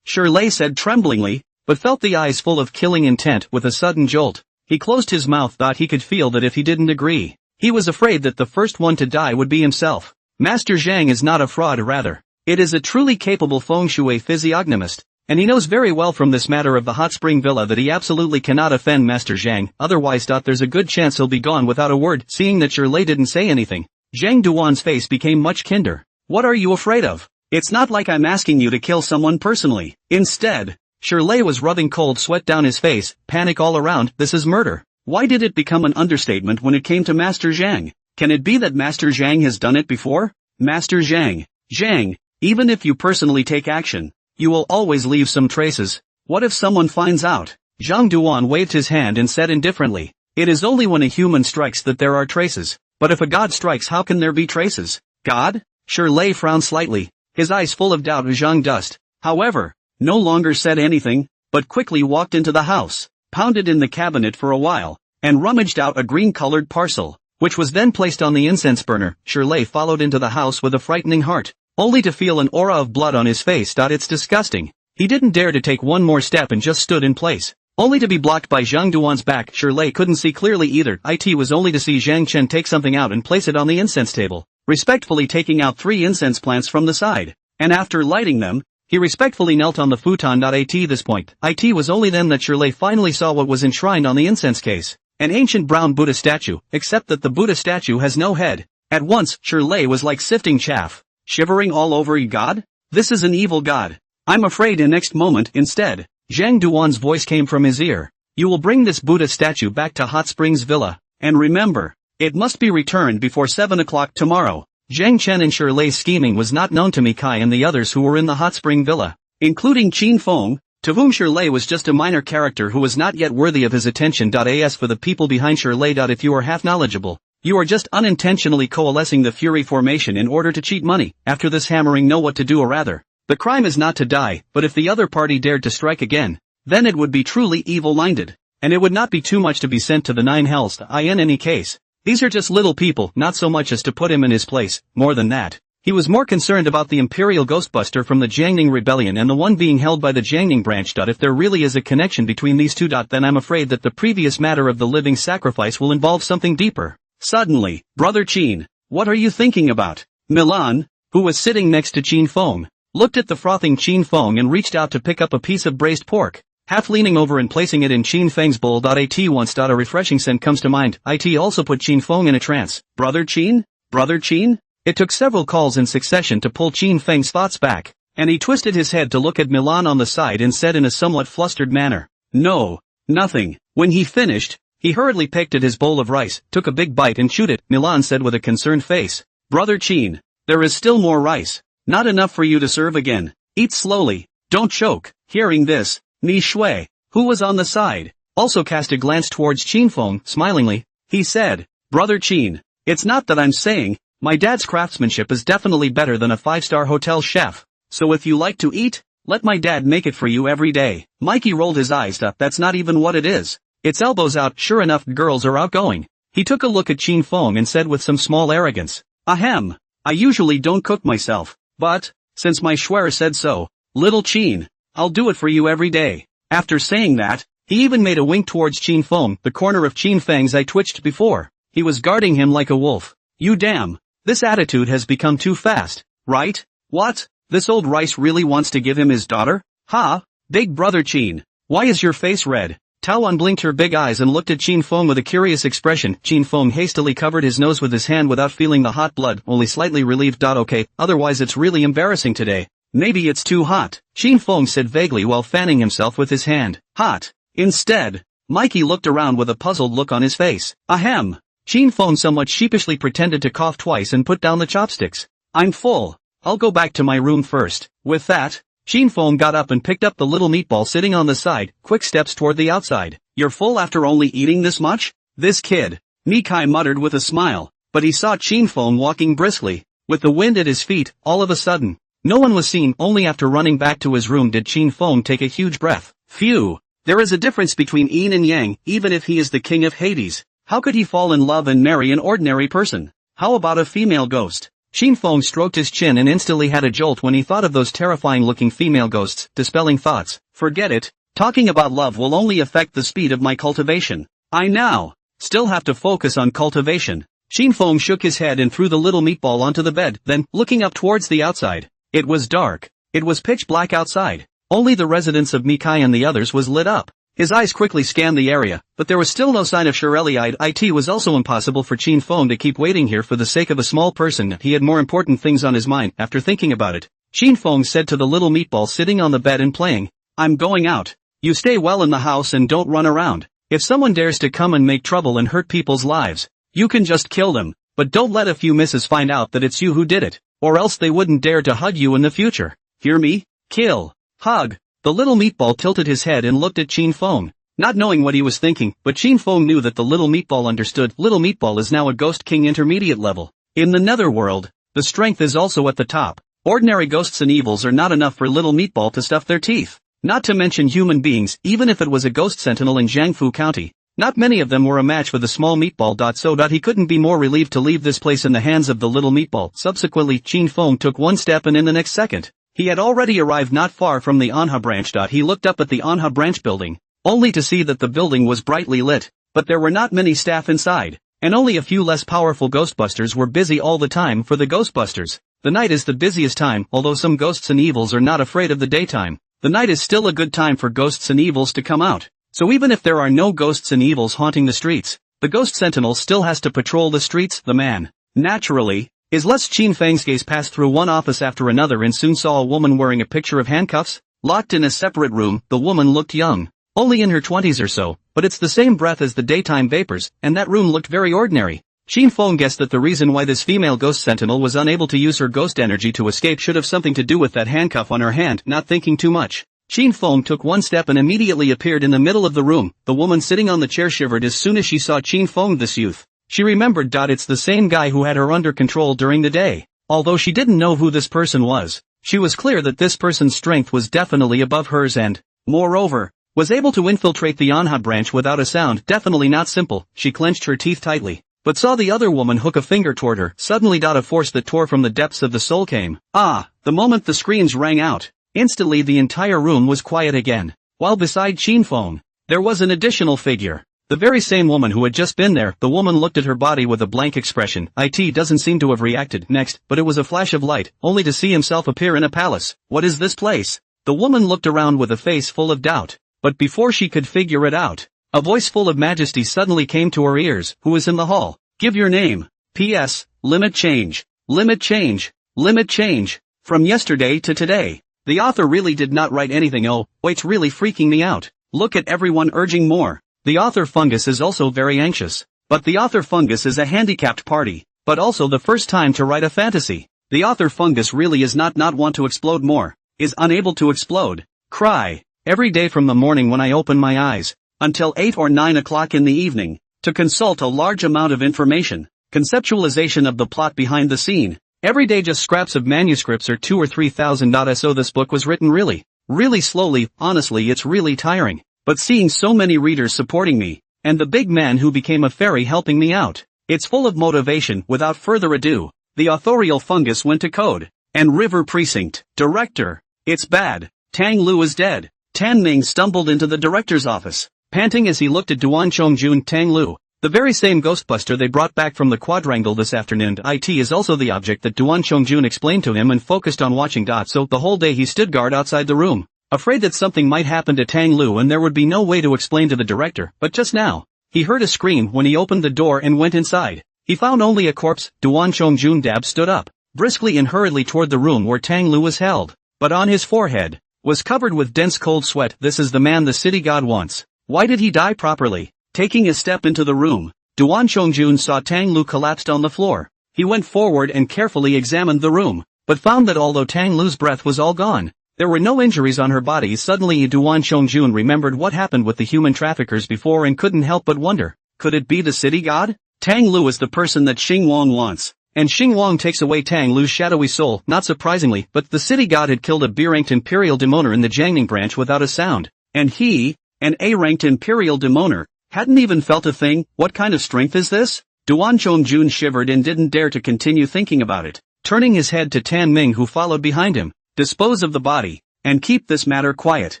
Shirley said tremblingly, but felt the eyes full of killing intent with a sudden jolt. He closed his mouth. He could feel that if he didn't agree, he was afraid that the first one to die would be himself. Master Zhang is not a fraud, rather. It is a truly capable feng shui physiognomist, and he knows very well from this matter of the hot spring villa that he absolutely cannot offend Master Zhang, otherwise there's a good chance he'll be gone without a word. Seeing that Shirley didn't say anything, Zhang Duan's face became much kinder. What are you afraid of? It's not like I'm asking you to kill someone personally. Instead, Shirley was rubbing cold sweat down his face, panic all around. This is murder. Why did it become an understatement when it came to Master Zhang? Can it be that Master Zhang has done it before? Master Zhang. Zhang, even if you personally take action, you will always leave some traces. What if someone finds out? Zhang Duan waved his hand and said indifferently, it is only when a human strikes that there are traces. But if a god strikes, how can there be traces? God? Shirley frowned slightly, his eyes full of doubt. Zhang Dust, however, no longer said anything, but quickly walked into the house, pounded in the cabinet for a while, and rummaged out a green-colored parcel, which was then placed on the incense burner. Shirley followed into the house with a frightening heart, only to feel an aura of blood on his face. It's disgusting. He didn't dare to take one more step and just stood in place, only to be blocked by Zhang Duan's back. Shirley couldn't see clearly either. It was only to see Zhang Chen take something out and place it on the incense table, respectfully taking out 3 incense plants from the side, and after lighting them, he respectfully knelt on the futon. At this point, it was only then that Shirley finally saw what was enshrined on the incense case, an ancient brown Buddha statue, except that the Buddha statue has no head. At once, Shirley was like sifting chaff, shivering all over. God? This is an evil god. I'm afraid. In next moment, instead, Zhang Duan's voice came from his ear. You will bring this Buddha statue back to Hot Springs Villa, and remember, it must be returned before 7 o'clock tomorrow. Zhang Chen and Shirley's scheming was not known to Mikai and the others who were in the Hot Spring Villa, including Qin Feng, to whom Shirley was just a minor character who was not yet worthy of his attention. As for the people behind Shirley, if you are half knowledgeable, you are just unintentionally coalescing the Fury formation in order to cheat money. After this hammering, know what to do, or rather, the crime is not to die, but if the other party dared to strike again, then it would be truly evil-minded, and it would not be too much to be sent to the 9 hells. In any case, these are just little people, not so much as to put him in his place. More than that, he was more concerned about the Imperial Ghostbuster from the Jiangning Rebellion and the one being held by the Jiangning branch. If there really is a connection between these two, then I'm afraid that the previous matter of the living sacrifice will involve something deeper. Suddenly, Brother Qin, what are you thinking about? Milan, who was sitting next to Qin Feng, looked at the frothing Qin Feng and reached out to pick up a piece of braised pork, half leaning over and placing it in Qin Feng's bowl. Once a refreshing scent comes to mind. It also put Qin Feng in a trance. Brother Qin? Brother Qin? It took several calls in succession to pull Qin Feng's thoughts back, and he twisted his head to look at Milan on the side and said in a somewhat flustered manner, no, nothing. When he finished, he hurriedly picked at his bowl of rice, took a big bite and chewed it. Milan said with a concerned face, Brother Qin, there is still more rice. Not enough for you to serve again. Eat slowly, don't choke. Hearing this, Ni Shui, who was on the side, also cast a glance towards Qin Feng. Smilingly, he said, Brother Qin, it's not that I'm saying, my dad's craftsmanship is definitely better than a 5-star hotel chef, so if you like to eat, let my dad make it for you every day. Mikey rolled his eyes. That's not even what it is. It's elbows out. Sure enough, girls are outgoing. He took a look at Qin Feng and said with some small arrogance, ahem, I usually don't cook myself, but, since my Schwer said so, little Qin, I'll do it for you every day. After saying that, he even made a wink towards Qin Feng. The corner of Qin Feng's eye twitched before. He was guarding him like a wolf. You damn, this attitude has become too fast, right? What? This old rice really wants to give him his daughter? Ha? Big brother Qin, why is your face red? Taoan blinked her big eyes and looked at Qin Feng with a curious expression. Qin Feng hastily covered his nose with his hand without feeling the hot blood, only slightly relieved. Okay, otherwise it's really embarrassing today. Maybe it's too hot, Qin Feng said vaguely while fanning himself with his hand. Hot. Instead, Mikey looked around with a puzzled look on his face. Ahem. Qin Feng somewhat sheepishly pretended to cough twice and put down the chopsticks. I'm full. I'll go back to my room first. With that, Qin Feng got up and picked up the little meatball sitting on the side, quick steps toward the outside. You're full after only eating this much? This kid, Mikai muttered with a smile, but he saw Qin Feng walking briskly, with the wind at his feet. All of a sudden, No one was seen. Only after running back to his room did Qin Feng take a huge breath. Phew! There is a difference between yin and yang, even if he is the king of Hades. How could he fall in love and marry an ordinary person? How about a female ghost? Qin Feng stroked his chin and instantly had a jolt when he thought of those terrifying-looking female ghosts, dispelling thoughts. Forget it. Talking about love will only affect the speed of my cultivation. I now still have to focus on cultivation. Qin Feng shook his head and threw the little meatball onto the bed, then, looking up towards the outside. It was dark. It was pitch black outside. Only the residence of Mikai and the others was lit up. His eyes quickly scanned the area, but there was still no sign of Shirley-eyed. It was also impossible for Qin Feng to keep waiting here for the sake of a small person. He had more important things on his mind. After thinking about it, Qin Feng said to the little meatball sitting on the bed and playing, "I'm going out. You stay well in the house and don't run around. If someone dares to come and make trouble and hurt people's lives, you can just kill them, but don't let a few misses find out that it's you who did it, or else they wouldn't dare to hug you in the future. Hear me? Kill. Hug." The little meatball tilted his head and looked at Qin Feng, not knowing what he was thinking, but Qin Feng knew that the little meatball understood. Little meatball is now a ghost king intermediate level. In the Netherworld, the strength is also at the top. Ordinary ghosts and evils are not enough for little meatball to stuff their teeth. Not to mention human beings, even if it was a ghost sentinel in Jiangfu County. Not many of them were a match for the small meatball. So he couldn't be more relieved to leave this place in the hands of the little meatball. Subsequently, Qin Feng took one step and in the next second, he had already arrived not far from the Anha branch. He looked up at the Anha branch building, only to see that the building was brightly lit, but there were not many staff inside, and only a few less powerful ghostbusters were busy all the time. For the ghostbusters, the night is the busiest time. Although some ghosts and evils are not afraid of the daytime, the night is still a good time for ghosts and evils to come out. So even if there are no ghosts and evils haunting the streets, the ghost sentinel still has to patrol the streets. The man, naturally, is less. Qin Feng's gaze passed through one office after another and soon saw a woman wearing a picture of handcuffs, locked in a separate room. The woman looked young, only in her 20s or so, but it's the same breath as the daytime vapors, and that room looked very ordinary. Qin Feng guessed that the reason why this female ghost sentinel was unable to use her ghost energy to escape should have something to do with that handcuff on her hand. Not thinking too much, Qin Feng took one step and immediately appeared in the middle of the room. The woman sitting on the chair shivered as soon as she saw Qin Feng. This youth, she remembered. It's the same guy who had her under control during the day. Although she didn't know who this person was, she was clear that this person's strength was definitely above hers and, moreover, was able to infiltrate the Anha branch without a sound. Definitely not simple. She clenched her teeth tightly, but saw the other woman hook a finger toward her. Suddenly, a force that tore from the depths of the soul came. The moment the screams rang out, instantly the entire room was quiet again, while beside Qin Feng, there was an additional figure. The very same woman who had just been there. The woman looked at her body with a blank expression. It doesn't seem to have reacted next, but it was a flash of light, only to see himself appear in a palace. What is this place? The woman looked around with a face full of doubt, but before she could figure it out, a voice full of majesty suddenly came to her ears. Who is in the hall? Give your name. P.S. Limit change. Limit change. Limit change. From yesterday to today. The author really did not write anything. Oh, it's really freaking me out. Look at everyone urging more. The author Fungus is also very anxious. But the author Fungus is a handicapped party, but also the first time to write a fantasy. The author Fungus really is not want to explode more, is unable to explode, cry, every day from the morning when I open my eyes, until 8 or 9 o'clock in the evening, to consult a large amount of information, conceptualization of the plot behind the scene. Every day just scraps of manuscripts or 2 or 3,000. So this book was written really slowly. Honestly, it's really tiring. But seeing so many readers supporting me, and the big man who became a fairy helping me out, it's full of motivation. Without further ado, the authorial Fungus went to Code and River Precinct. Director, it's bad. Tang Lu is dead. Tan Ming stumbled into the director's office, panting as he looked at Duan Chongjun. Tang Lu, the very same ghostbuster they brought back from the quadrangle this afternoon. It is also the object that Duan Chongjun explained to him and focused on watching. So the whole day he stood guard outside the room, afraid that something might happen to Tang Lu and there would be no way to explain to the director. But just now, he heard a scream. When he opened the door and went inside, he found only a corpse. Duan Chongjun stood up, briskly and hurriedly toward the room where Tang Lu was held, but on his forehead was covered with dense cold sweat. This is the man the city god wants. Why did he die properly? Taking a step into the room, Duan Chongjun saw Tang Lu collapsed on the floor. He went forward and carefully examined the room, but found that although Tang Lu's breath was all gone, there were no injuries on her body. Suddenly Duan Chongjun remembered what happened with the human traffickers before and couldn't help but wonder, could it be the city god? Tang Lu is the person that Xing Wang wants, And Xing Wang takes away Tang Lu's shadowy soul, not surprisingly, but the city god had killed a B-ranked imperial demoner in the Jiangning branch without a sound. And he, an A-ranked imperial demoner, hadn't even felt a thing. What kind of strength is this? Duan Chongjun shivered and didn't dare to continue thinking about it, turning his head to Tan Ming who followed behind him. Dispose of the body, and keep this matter quiet.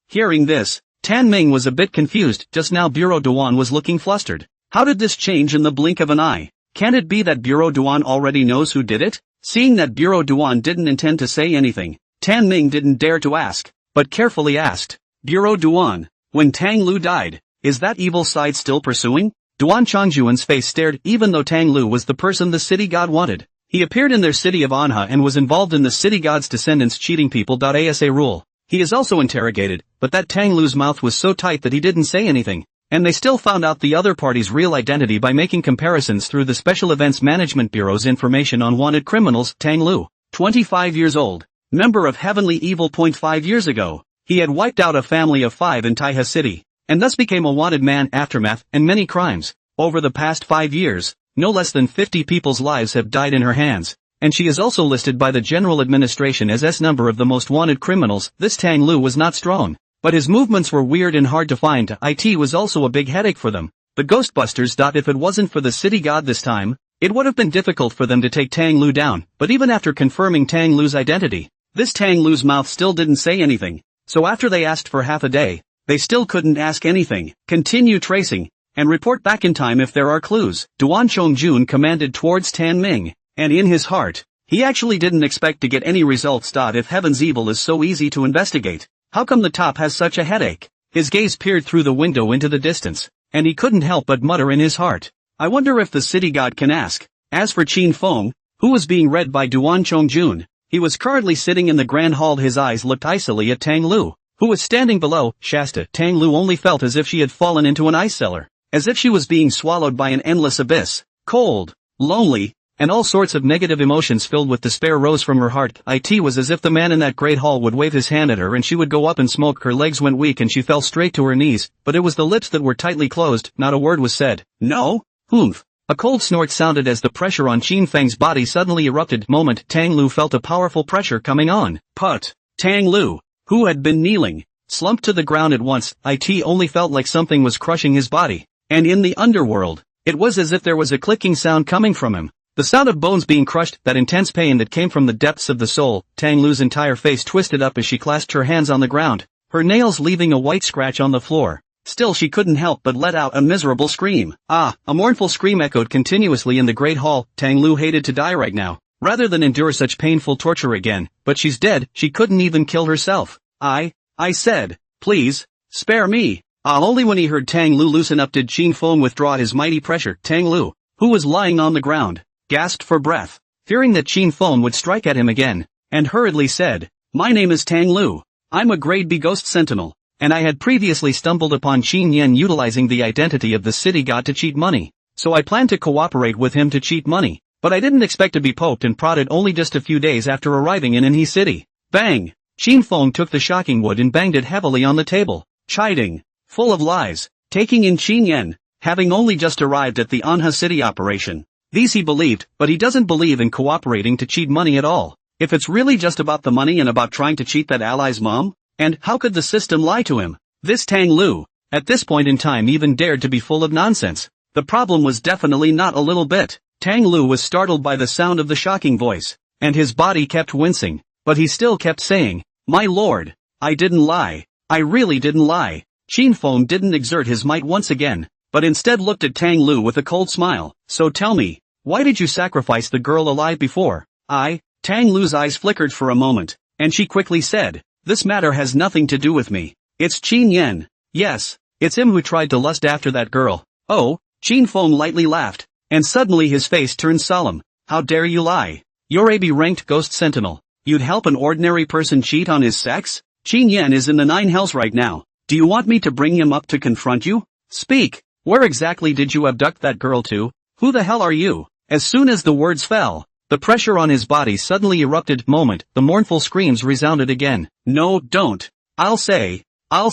Hearing this, Tan Ming was a bit confused. Just now Bureau Duan was looking flustered. How did this change in the blink of an eye? Can it be that Bureau Duan already knows who did it? Seeing that Bureau Duan didn't intend to say anything, Tan Ming didn't dare to ask, but carefully asked, Bureau Duan, when Tang Lu died, is that evil side still pursuing? Duan Chongjuan's face stared. Even though Tang Lu was the person the city god wanted, he appeared in their city of Anha and was involved in the city god's descendants cheating people. Asa rule. He is also interrogated, but that Tang Lu's mouth was so tight that he didn't say anything. And they still found out the other party's real identity by making comparisons through the Special Events Management Bureau's information on wanted criminals. Tang Lu, 25 years old, member of Heavenly Evil. 5 years ago, he had wiped out a family of 5 in Taihe City, and thus became a wanted man. Aftermath and many crimes. Over the past 5 years, no less than 50 people's lives have died in her hands, and she is also listed by the General Administration as S number of the most wanted criminals. This Tang Lu was not strong, but his movements were weird and hard to find. It was also a big headache for them. The Ghostbusters. If it wasn't for the city god this time, it would have been difficult for them to take Tang Lu down. But even after confirming Tang Lu's identity, this Tang Lu's mouth still didn't say anything. So after they asked for half a day, they still couldn't ask anything. Continue tracing, and report back in time if there are clues. Duan Chongjun commanded towards Tan Ming, and in his heart, he actually didn't expect to get any results. If Heaven's Evil is so easy to investigate, how come the top has such a headache? His gaze peered through the window into the distance, and he couldn't help but mutter in his heart, I wonder if the city god can ask. As for Qin Feng, who was being read by Duan Chongjun, he was currently sitting in the grand hall. His eyes looked icily at Tang Lu, who was standing below. Shasta. Tang Lu only felt as if she had fallen into an ice cellar, as if she was being swallowed by an endless abyss. Cold, lonely, and all sorts of negative emotions filled with despair rose from her heart. It was as if the man in that great hall would wave his hand at her and she would go up in smoke. Her legs went weak and she fell straight to her knees, but it was the lips that were tightly closed. Not a word was said. No? Humph. A cold snort sounded as the pressure on Qin Feng's body suddenly erupted. Moment. Tang Lu felt a powerful pressure coming on. Put. Tang Lu, who had been kneeling, slumped to the ground at once. It only felt like something was crushing his body. And in the underworld, it was as if there was a clicking sound coming from him. The sound of bones being crushed, that intense pain that came from the depths of the soul. Tang Lu's entire face twisted up as she clasped her hands on the ground, her nails leaving a white scratch on the floor. Still she couldn't help but let out a miserable scream. A mournful scream echoed continuously in the great hall. Tang Lu hated to die right now, rather than endure such painful torture again. But she's dead, she couldn't even kill herself. I said, please, spare me. Only when he heard Tang Lu loosen up did Qin Feng withdraw his mighty pressure. Tang Lu, who was lying on the ground, gasped for breath, fearing that Qin Feng would strike at him again, and hurriedly said, my name is Tang Lu. I'm a grade B ghost sentinel, and I had previously stumbled upon Qin Yan utilizing the identity of the city god to cheat money, so I planned to cooperate with him to cheat money, but I didn't expect to be poked and prodded only just a few days after arriving in Anhe City. Bang! Qin Feng took the shocking wood and banged it heavily on the table, chiding, full of lies, taking in Qin Yan, having only just arrived at the Anhe City operation. These he believed, but he doesn't believe in cooperating to cheat money at all. If it's really just about the money and about trying to cheat that ally's mom, and how could the system lie to him? This Tang Lu, at this point in time even dared to be full of nonsense. The problem was definitely not a little bit. Tang Lu was startled by the sound of the shocking voice, and his body kept wincing, but he still kept saying, my lord, I didn't lie. I really didn't lie. Qin Feng didn't exert his might once again, but instead looked at Tang Lu with a cold smile. So tell me, why did you sacrifice the girl alive before? Tang Lu's eyes flickered for a moment, and she quickly said, this matter has nothing to do with me. It's Qin Yan. Yes, it's him who tried to lust after that girl. Oh, Qin Feng lightly laughed, and suddenly his face turned solemn. How dare you lie? You're a B-ranked ghost sentinel. You'd help an ordinary person cheat on his sex? Qin Yan is in the 9 hells right now. Do you want me to bring him up to confront you? Speak. Where exactly did you abduct that girl to? Who the hell are you? As soon as the words fell, the pressure on his body suddenly erupted. Moment, the mournful screams resounded again. No, don't. I'll say. All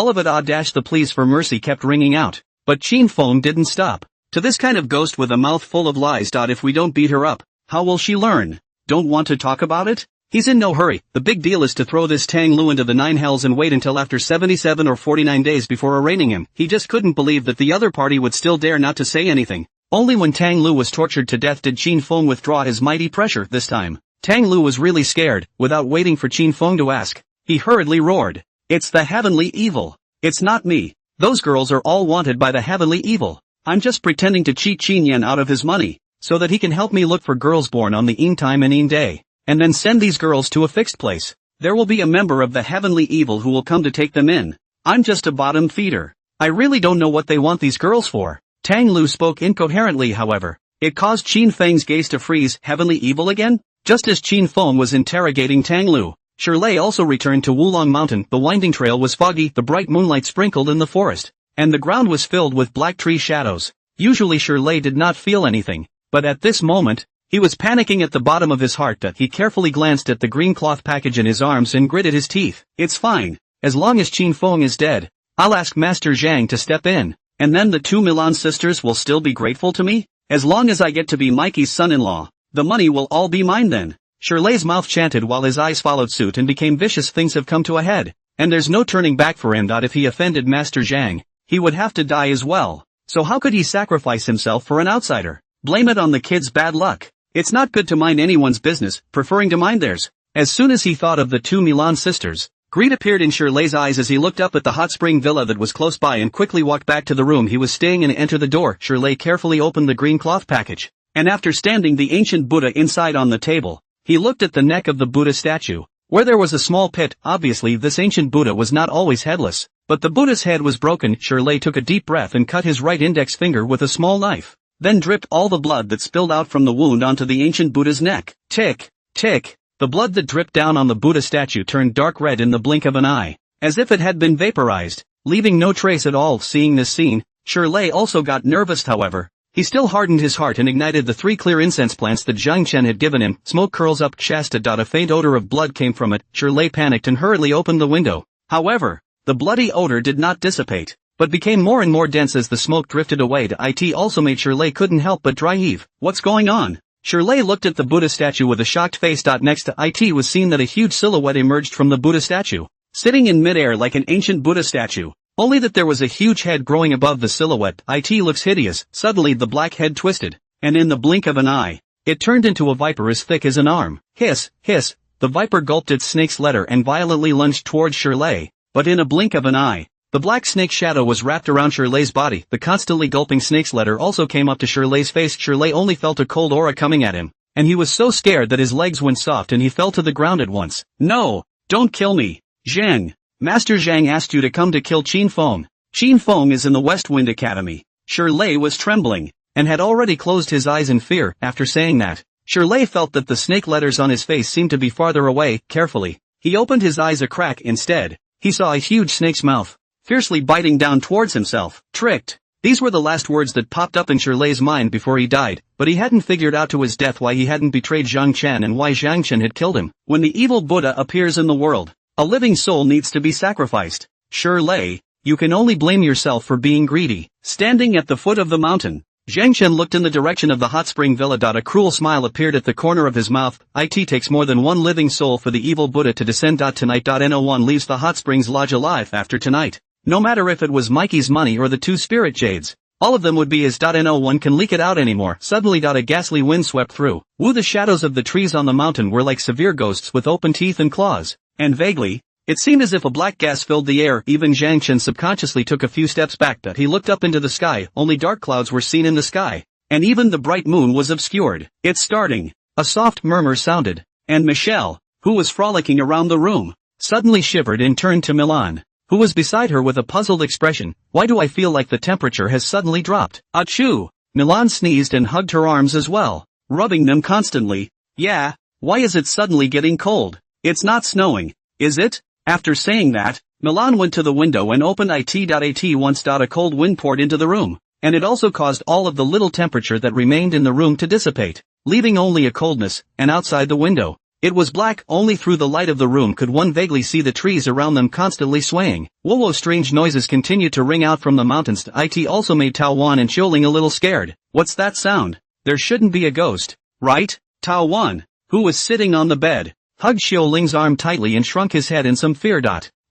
of it. The pleas for mercy kept ringing out. But Qin Feng didn't stop. To this kind of ghost with a mouth full of lies. If we don't beat her up, How will she learn? Don't want to talk about it? He's in no hurry. The big deal is to throw this Tang Lu into the 9 hells and wait until after 77 or 49 days before arraigning him. He just couldn't believe that the other party would still dare not to say anything. Only when Tang Lu was tortured to death did Qin Feng withdraw his mighty pressure this time. Tang Lu was really scared. Without waiting for Qin Feng to ask, he hurriedly roared. It's the heavenly evil. It's not me. Those girls are all wanted by the heavenly evil. I'm just pretending to cheat Qin Yan out of his money, so that he can help me look for girls born on the Yin time and Yin day, and then send these girls to a fixed place. There will be a member of the heavenly evil who will come to take them in. I'm just a bottom feeder. I really don't know what they want these girls for. Tang Lu spoke incoherently, however. It caused Qin Feng's gaze to freeze. Heavenly evil again? Just as Qin Feng was interrogating Tang Lu, Shirley also returned to Wulong Mountain. The winding trail was foggy, the bright moonlight sprinkled in the forest, and the ground was filled with black tree shadows. Usually Shirley did not feel anything, but at this moment, he was panicking at the bottom of his heart. That he carefully glanced at the green cloth package in his arms and gritted his teeth. It's fine. As long as Qin Feng is dead, I'll ask Master Zhang to step in, and then the 2 Milan sisters will still be grateful to me? As long as I get to be Mikey's son-in-law, the money will all be mine then. Shirley's mouth chanted while his eyes followed suit and became vicious. Things have come to a head, and there's no turning back for him. If he offended Master Zhang, he would have to die as well. So how could he sacrifice himself for an outsider? Blame it on the kid's bad luck. It's not good to mind anyone's business, preferring to mind theirs. As soon as he thought of the 2 Milan sisters, greed appeared in Shirley's eyes as he looked up at the hot spring villa that was close by and quickly walked back to the room he was staying in. Entered the door. Shirley carefully opened the green cloth package, and after standing the ancient Buddha inside on the table, he looked at the neck of the Buddha statue, where there was a small pit. Obviously this ancient Buddha was not always headless, but the Buddha's head was broken. Shirley took a deep breath and cut his right index finger with a small knife, then dripped all the blood that spilled out from the wound onto the ancient Buddha's neck. Tick, tick. The blood that dripped down on the Buddha statue turned dark red in the blink of an eye, as if it had been vaporized, leaving no trace at all. Seeing this scene, Shirley also got nervous. However, he still hardened his heart and ignited the 3 clear incense plants that Zhang Chen had given him. Smoke curls up Shasta. A faint odor of blood came from it. Shirley panicked and hurriedly opened the window. However, the bloody odor did not dissipate, but became more and more dense as the smoke drifted away. It also made Shirley couldn't help but dry heave. What's going on? Shirley looked at the Buddha statue with a shocked face. Next to it was seen that a huge silhouette emerged from the Buddha statue, sitting in midair like an ancient Buddha statue, only that there was a huge head growing above the silhouette. It looks hideous. Suddenly the black head twisted, and in the blink of an eye, it turned into a viper as thick as an arm. Hiss, hiss. The viper gulped its snake's letter and violently lunged towards Shirley, but in a blink of an eye, the black snake shadow was wrapped around Shirley's body. The constantly gulping snake's letter also came up to Shirley's face. Shirley only felt a cold aura coming at him, and he was so scared that his legs went soft and he fell to the ground at once. No, don't kill me. Zhang. Master Zhang asked you to come to kill Qin Feng. Qin Feng is in the West Wind Academy. Shirley was trembling, and had already closed his eyes in fear. After saying that, Shirley felt that the snake letters on his face seemed to be farther away. Carefully, he opened his eyes a crack. Instead, he saw a huge snake's mouth, fiercely biting down towards himself. Tricked. These were the last words that popped up in Shirley's mind before he died, but he hadn't figured out to his death why he hadn't betrayed Zhang Chen and why Zhang Chen had killed him. When the evil Buddha appears in the world, a living soul needs to be sacrificed. Shirley, you can only blame yourself for being greedy. Standing at the foot of the mountain, Zhang Chen looked in the direction of the hot spring villa. A cruel smile appeared at the corner of his mouth. It takes more than one living soul for the evil Buddha to descend. Tonight. No one leaves the hot springs lodge alive after tonight. No matter if it was Mikey's money or the 2 spirit jades, all of them would be his. No one can leak it out anymore. Suddenly. A ghastly wind swept through. The shadows of the trees on the mountain were like severe ghosts with open teeth and claws, and vaguely, it seemed as if a black gas filled the air. Even Zhang Chen subconsciously took a few steps back. He looked up into the sky. Only dark clouds were seen in the sky, and even the bright moon was obscured. It's starting. A soft murmur sounded, and Michelle, who was frolicking around the room, suddenly shivered and turned to Milan, who was beside her with a puzzled expression. Why do I feel like the temperature has suddenly dropped? Achoo! Milan sneezed and hugged her arms as well, rubbing them constantly. Yeah, why is it suddenly getting cold? It's not snowing, is it? After saying that, Milan went to the window and opened it. At once. A cold wind poured into the room, and it also caused all of the little temperature that remained in the room to dissipate, leaving only a coldness. And outside the window, it was black. Only through the light of the room could one vaguely see the trees around them constantly swaying. Whoa! Strange noises continued to ring out from the mountains. It also made Tao Wan and Xiuling a little scared. What's that sound? There shouldn't be a ghost, right? Tao Wan, who was sitting on the bed, hugged Xiao Ling's arm tightly and shrunk his head in some fear.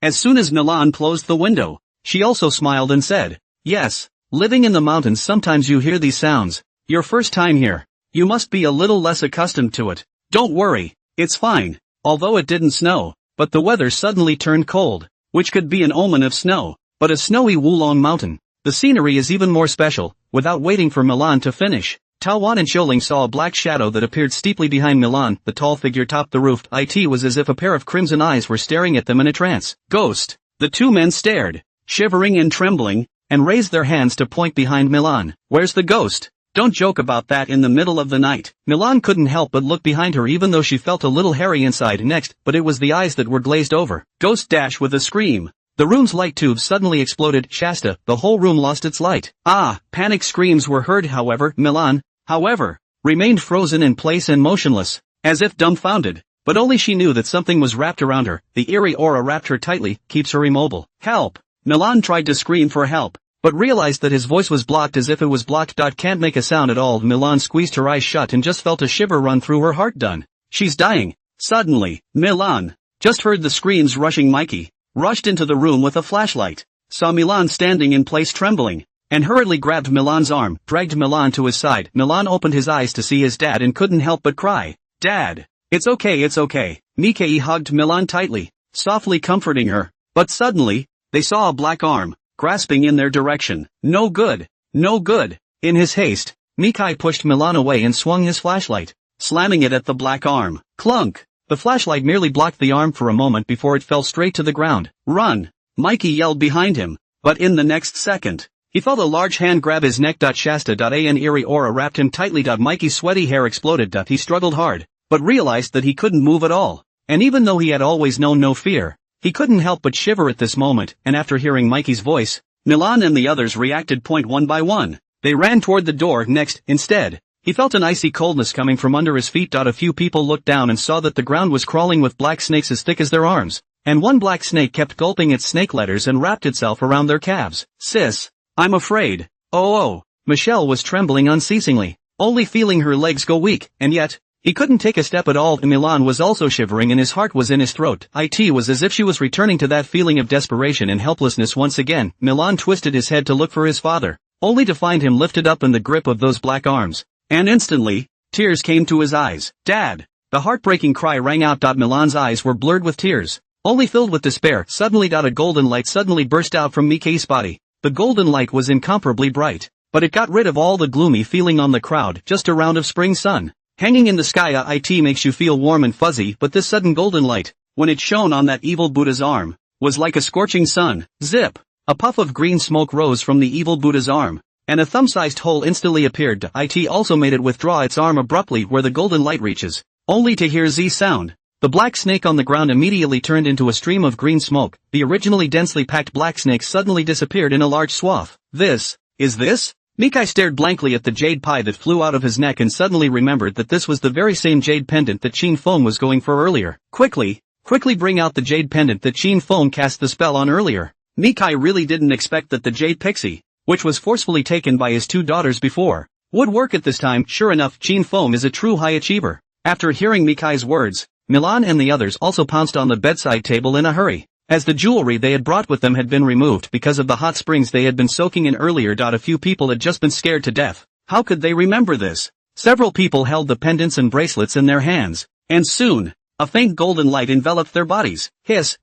As soon as Milan closed the window, she also smiled and said, "Yes, living in the mountains sometimes you hear these sounds. Your first time here. You must be a little less accustomed to it. Don't worry, it's fine." Although it didn't snow, but the weather suddenly turned cold, which could be an omen of snow, but a snowy Wulong mountain. The scenery is even more special. Without waiting for Milan to finish, Tao Wan and Xiaoling saw a black shadow that appeared steeply behind Milan. The tall figure topped the roof. It was as if a pair of crimson eyes were staring at them in a trance. Ghost. The two men stared, shivering and trembling, and raised their hands to point behind Milan. "Where's the ghost? Don't joke about that in the middle of the night." Milan couldn't help but look behind her even though she felt a little hairy inside next, but it was the eyes that were glazed over. Ghost dash with a scream. The room's light tube suddenly exploded. Shasta, the whole room lost its light. Panic screams were heard. However, Milan, remained frozen in place and motionless, as if dumbfounded. But only she knew that something was wrapped around her. The eerie aura wrapped her tightly, keeps her immobile. "Help!" Milan tried to scream for help, but realized that his voice was blocked as if it was blocked. Can't make a sound at all. Milan squeezed her eyes shut and just felt a shiver run through her heart. She's dying. Suddenly, Milan just heard the screams rushing. Mikey rushed into the room with a flashlight, saw Milan standing in place trembling, and hurriedly grabbed Milan's arm, dragged Milan to his side. Milan opened his eyes to see his dad and couldn't help but cry. "Dad! It's okay, it's okay." Mikey hugged Milan tightly, softly comforting her. But suddenly, they saw a black arm grasping in their direction. "No good! No good!" In his haste, Mikai pushed Milan away and swung his flashlight, slamming it at the black arm. Clunk! The flashlight merely blocked the arm for a moment before it fell straight to the ground. "Run!" Mikey yelled behind him, but in the next second, he felt a large hand grab his neck. Shasta. An eerie aura wrapped him tightly. Mikey's sweaty hair exploded. He struggled hard, but realized that he couldn't move at all. And even though he had always known no fear, he couldn't help but shiver at this moment. And after hearing Mikey's voice, Milan and the others reacted. One by one, they ran toward the door. Instead, he felt an icy coldness coming from under his feet. A few people looked down and saw that the ground was crawling with black snakes as thick as their arms, and one black snake kept gulping its snake letters and wrapped itself around their calves. "Sis, I'm afraid." Oh. Michelle was trembling unceasingly, only feeling her legs go weak, and yet, he couldn't take a step at all. Milan was also shivering and his heart was in his throat. It was as if she was returning to that feeling of desperation and helplessness once again. Milan twisted his head to look for his father, only to find him lifted up in the grip of those black arms. And instantly, tears came to his eyes. "Dad!" The heartbreaking cry rang out. Milan's eyes were blurred with tears, only filled with despair. Suddenly, a golden light suddenly burst out from Mikei's body. The golden light was incomparably bright, but it got rid of all the gloomy feeling on the crowd. Just a round of spring sun, hanging in the sky. It makes you feel warm and fuzzy, but this sudden golden light, when it shone on that evil Buddha's arm, was like a scorching sun. Zip! A puff of green smoke rose from the evil Buddha's arm, and a thumb-sized hole instantly appeared. It also made it withdraw its arm abruptly where the golden light reaches, only to hear Z sound. The black snake on the ground immediately turned into a stream of green smoke. The originally densely packed black snake suddenly disappeared in a large swath. Is this? Mikai stared blankly at the jade pie that flew out of his neck and suddenly remembered that this was the very same jade pendant that Qin Feng was going for earlier. Quickly bring out the jade pendant that Qin Feng cast the spell on earlier. Mikai really didn't expect that the jade pixie, which was forcefully taken by his two daughters before, would work at this time. Sure enough, Qin Feng is a true high achiever. After hearing Mikai's words, Milan and the others also pounced on the bedside table in a hurry, as the jewelry they had brought with them had been removed because of the hot springs they had been soaking in earlier. A few people had just been scared to death. How could they remember this? Several people held the pendants and bracelets in their hands, and soon, a faint golden light enveloped their bodies. Hiss,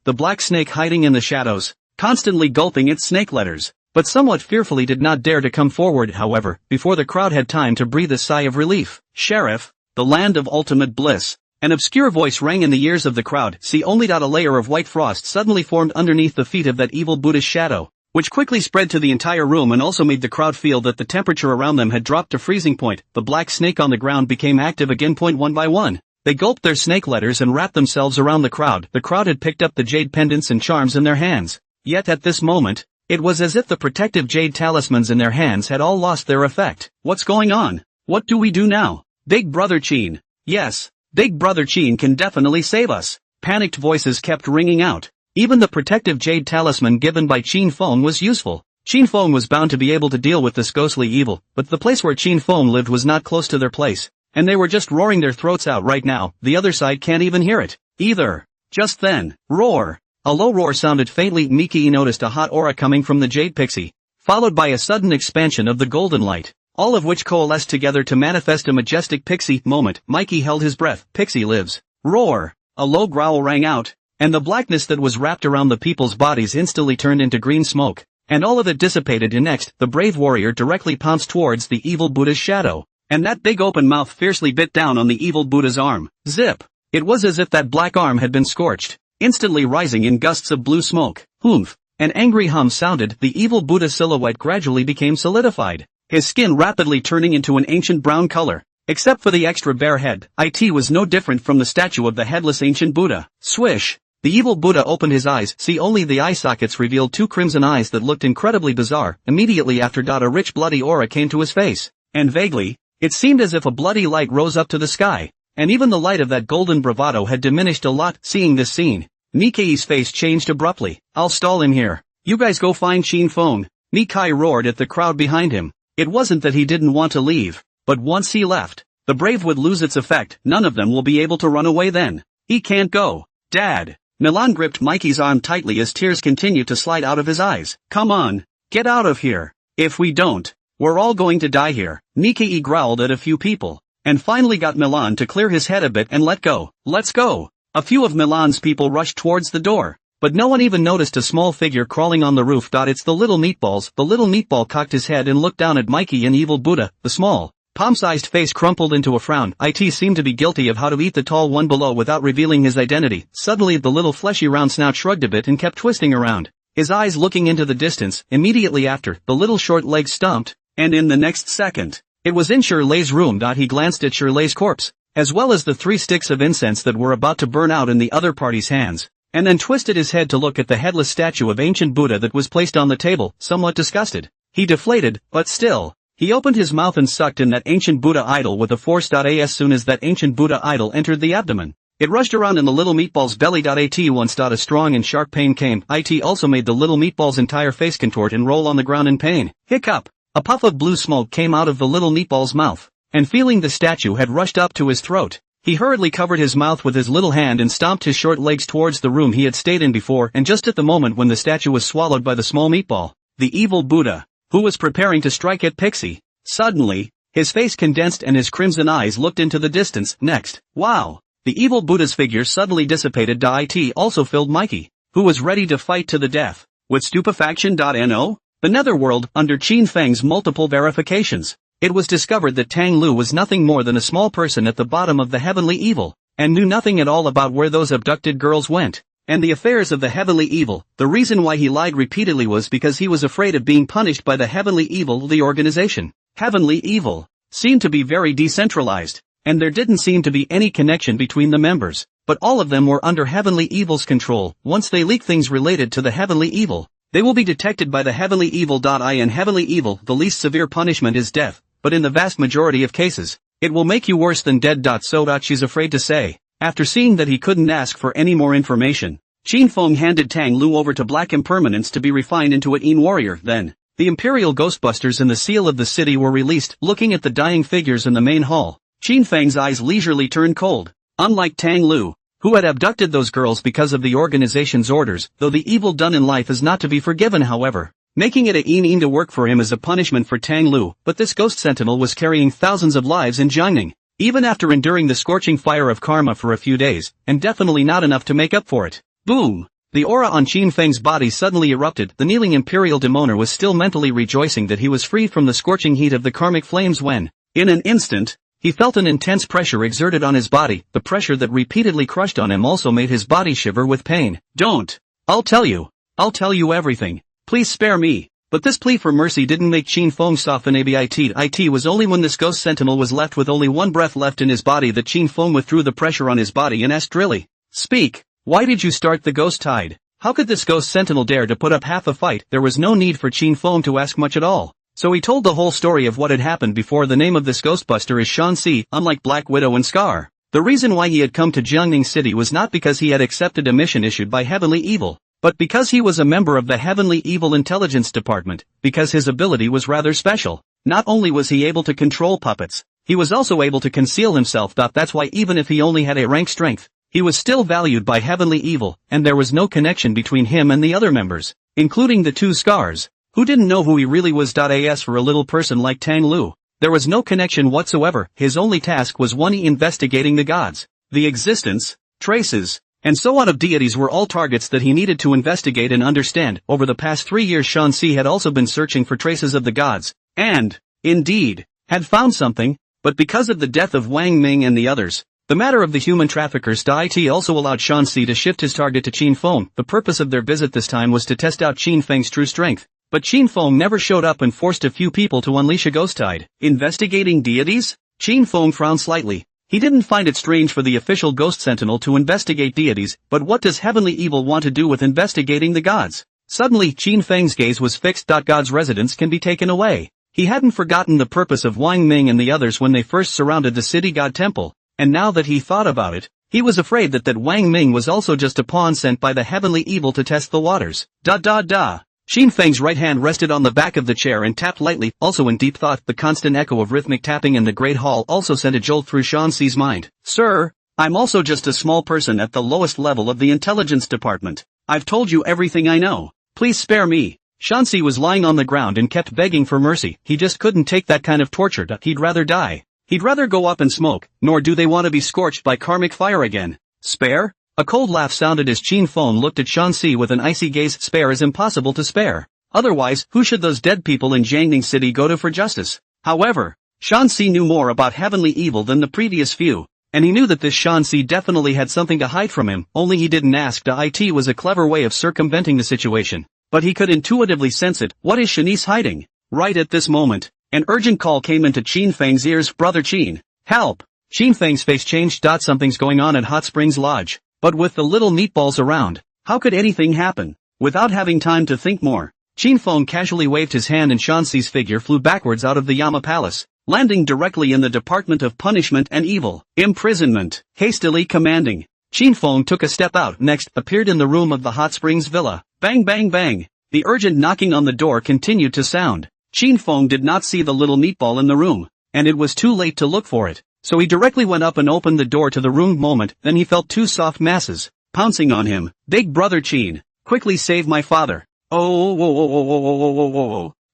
the black snake hiding in the shadows, constantly gulping its snake letters, but somewhat fearfully did not dare to come forward. However, before the crowd had time to breathe a sigh of relief, "Sheriff, the land of ultimate bliss." An obscure voice rang in the ears of the crowd. See only. A layer of white frost suddenly formed underneath the feet of that evil Buddhist shadow, which quickly spread to the entire room and also made the crowd feel that the temperature around them had dropped to freezing point. The black snake on the ground became active again. One by one, they gulped their snake letters and wrapped themselves around the crowd. The crowd had picked up the jade pendants and charms in their hands, yet at this moment, it was as if the protective jade talismans in their hands had all lost their effect. What's going on? What do we do now? Big Brother Qin. Yes. Big Brother Qin can definitely save us. Panicked voices kept ringing out. Even the protective jade talisman given by Qin Feng was useful. Qin Feng was bound to be able to deal with this ghostly evil, but the place where Qin Feng lived was not close to their place. and they were just roaring their throats out right now. The other side can't even hear it, either. Just then, roar. A low roar sounded faintly. Miki noticed a hot aura coming from the Jade Pixie, followed by a sudden expansion of the golden light, all of which coalesced together to manifest a majestic pixie. Moment, Mikey held his breath. Pixie lives. Roar. A low growl rang out, and the blackness that was wrapped around the people's bodies instantly turned into green smoke, and all of it dissipated. And next, the brave warrior directly pounced towards the evil Buddha's shadow, and that big open mouth fiercely bit down on the evil Buddha's arm. Zip. It was as if that black arm had been scorched, instantly rising in gusts of blue smoke. Oomph. An angry hum sounded. The evil Buddha's silhouette gradually became solidified, his skin rapidly turning into an ancient brown color. Except for the extra bare head, it was no different from the statue of the headless ancient Buddha. Swish. The evil Buddha opened his eyes. See, only the eye sockets revealed two crimson eyes that looked incredibly bizarre. Immediately after, a rich bloody aura came to his face, and vaguely, it seemed as if a bloody light rose up to the sky, and even the light of that golden bravado had diminished a lot. Seeing this scene, Nikkei's face changed abruptly. I'll stall him here. You guys go find Shin Feng. Nikkei roared at the crowd behind him. It wasn't that he didn't want to leave, but once he left, the brave would lose its effect. None of them will be able to run away then. He can't go. Dad. Milan gripped Mikey's arm tightly as tears continued to slide out of his eyes. Come on. Get out of here. If we don't, we're all going to die here. Nikkei growled at a few people, and finally got Milan to clear his head a bit and let go. Let's go. A few of Milan's people rushed towards the door, but no one even noticed a small figure crawling on the roof. It's the little meatballs. The little meatball cocked his head and looked down at Mikey and evil Buddha. The small, palm-sized face crumpled into a frown. It seemed to be guilty of how to eat the tall one below without revealing his identity. Suddenly the little fleshy round snout shrugged a bit and kept twisting around, his eyes looking into the distance. Immediately after, the little short legs stomped, and in the next second, it was in Shirley's room. He glanced at Shirley's corpse, as well as the 3 sticks of incense that were about to burn out in the other party's hands, and then twisted his head to look at the headless statue of ancient Buddha that was placed on the table. Somewhat disgusted, he deflated, but still, he opened his mouth and sucked in that ancient Buddha idol with a force. As soon as that ancient Buddha idol entered the abdomen, it rushed around in the little meatball's belly. Once a strong and sharp pain came. It also made the little meatball's entire face contort and roll on the ground in pain. Hiccup. A puff of blue smoke came out of the little meatball's mouth, and feeling the statue had rushed up to his throat, he hurriedly covered his mouth with his little hand and stomped his short legs towards the room he had stayed in before. And just at the moment when the statue was swallowed by the small meatball, the evil Buddha, who was preparing to strike at Pixie, suddenly, his face condensed and his crimson eyes looked into the distance. Next, wow! The evil Buddha's figure suddenly dissipated. It also filled Mikey, who was ready to fight to the death, with stupefaction. No? The Netherworld. Under Qin Feng's multiple verifications, it was discovered that Tang Lu was nothing more than a small person at the bottom of the heavenly evil, and knew nothing at all about where those abducted girls went, and the affairs of the heavenly evil. The reason why he lied repeatedly was because he was afraid of being punished by the heavenly evil. The organization, heavenly evil, seemed to be very decentralized, and there didn't seem to be any connection between the members, but all of them were under heavenly evil's control. Once they leak things related to the heavenly evil, they will be detected by the heavenly evil. In heavenly evil, the least severe punishment is death, but in the vast majority of cases, it will make you worse than dead. So she's afraid to say. After seeing that he couldn't ask for any more information, Qin Feng handed Tang Lu over to Black Impermanence to be refined into an Een warrior. Then, the Imperial Ghostbusters and the seal of the city were released. Looking at the dying figures in the main hall, Qin Feng's eyes leisurely turned cold. Unlike Tang Lu, who had abducted those girls because of the organization's orders, though the evil done in life is not to be forgiven, however, making it a Een to work for him as a punishment for Tang Lu. But this ghost sentinel was carrying thousands of lives in Jiangning, even after enduring the scorching fire of karma for a few days, and definitely not enough to make up for it. Boom! The aura on Qin Feng's body suddenly erupted. The kneeling Imperial Demoner was still mentally rejoicing that he was free from the scorching heat of the karmic flames when, in an instant, he felt an intense pressure exerted on his body. The pressure that repeatedly crushed on him also made his body shiver with pain. Don't! I'll tell you everything. Please spare me. But this plea for mercy didn't make Qin Feng soften a bit. It was only when this ghost sentinel was left with only one breath left in his body that Qin Feng withdrew the pressure on his body and asked really, "Speak, why did you start the ghost tide? How could this ghost sentinel dare to put up half a fight?" There was no need for Qin Feng to ask much at all, so he told the whole story of what had happened before. The name of this ghostbuster is Shanxi. Unlike Black Widow and Scar, the reason why he had come to Jiangning City was not because he had accepted a mission issued by Heavenly Evil, but because he was a member of the Heavenly Evil Intelligence Department, because his ability was rather special. Not only was he able to control puppets, He was also able to conceal himself. That's why even if he only had a rank strength, he was still valued by Heavenly Evil, and there was no connection between him and the other members, including the two Scars, who didn't know who he really was. As for a little person like Tang Lu, there was no connection whatsoever. His only task was investigating the gods. The existence, traces, and so on of deities were all targets that he needed to investigate and understand. Over the past 3 years Shanxi had also been searching for traces of the gods, and, indeed, had found something, but because of the death of Wang Ming and the others, the matter of the human traffickers. It also allowed Shanxi to shift his target to Qin Feng. The purpose of their visit this time was to test out Qin Feng's true strength, but Qin Feng never showed up and forced a few people to unleash a ghost tide. Investigating deities? Qin Feng frowned slightly. He didn't find it strange for the official ghost sentinel to investigate deities, but what does Heavenly Evil want to do with investigating the gods? Suddenly Qin Feng's gaze was fixed. God's residence can be taken away. He hadn't forgotten the purpose of Wang Ming and the others when they first surrounded the city god temple, and now that he thought about it, he was afraid that Wang Ming was also just a pawn sent by the Heavenly Evil to test the waters. Qin Feng's right hand rested on the back of the chair and tapped lightly. Also in deep thought, the constant echo of rhythmic tapping in the great hall also sent a jolt through Shanxi's mind. Sir, I'm also just a small person at the lowest level of the intelligence department. I've told you everything I know. Please spare me. Shanxi was lying on the ground and kept begging for mercy. He just couldn't take that kind of torture. He'd rather die. He'd rather go up in smoke, nor do they want to be scorched by karmic fire again. Spare? A cold laugh sounded as Qin Feng looked at Shanxi with an icy gaze. Spare is impossible to spare. Otherwise, who should those dead people in Jiangning City go to for justice? However, Shanxi knew more about Heavenly Evil than the previous few, and he knew that this Shanxi definitely had something to hide from him, only he didn't ask. It was a clever way of circumventing the situation, but he could intuitively sense it. What is Shanice hiding? Right at this moment, an urgent call came into Qin Feng's ears. Brother Qin, help! Qin Feng's face changed. Something's going on at Hot Springs Lodge, but with the little meatballs around, how could anything happen? Without having time to think more, Qin Feng casually waved his hand and Shanxi's figure flew backwards out of the Yama Palace, landing directly in the Department of Punishment and Evil. Imprisonment. Hastily commanding, Qin Feng took a step out. Next, appeared in the room of the Hot Springs Villa. Bang bang bang. The urgent knocking on the door continued to sound. Qin Feng did not see the little meatball in the room, and it was too late to look for it, so he directly went up and opened the door to the room. Then he felt two soft masses pouncing on him. Big brother Qin, quickly save my father. Oh.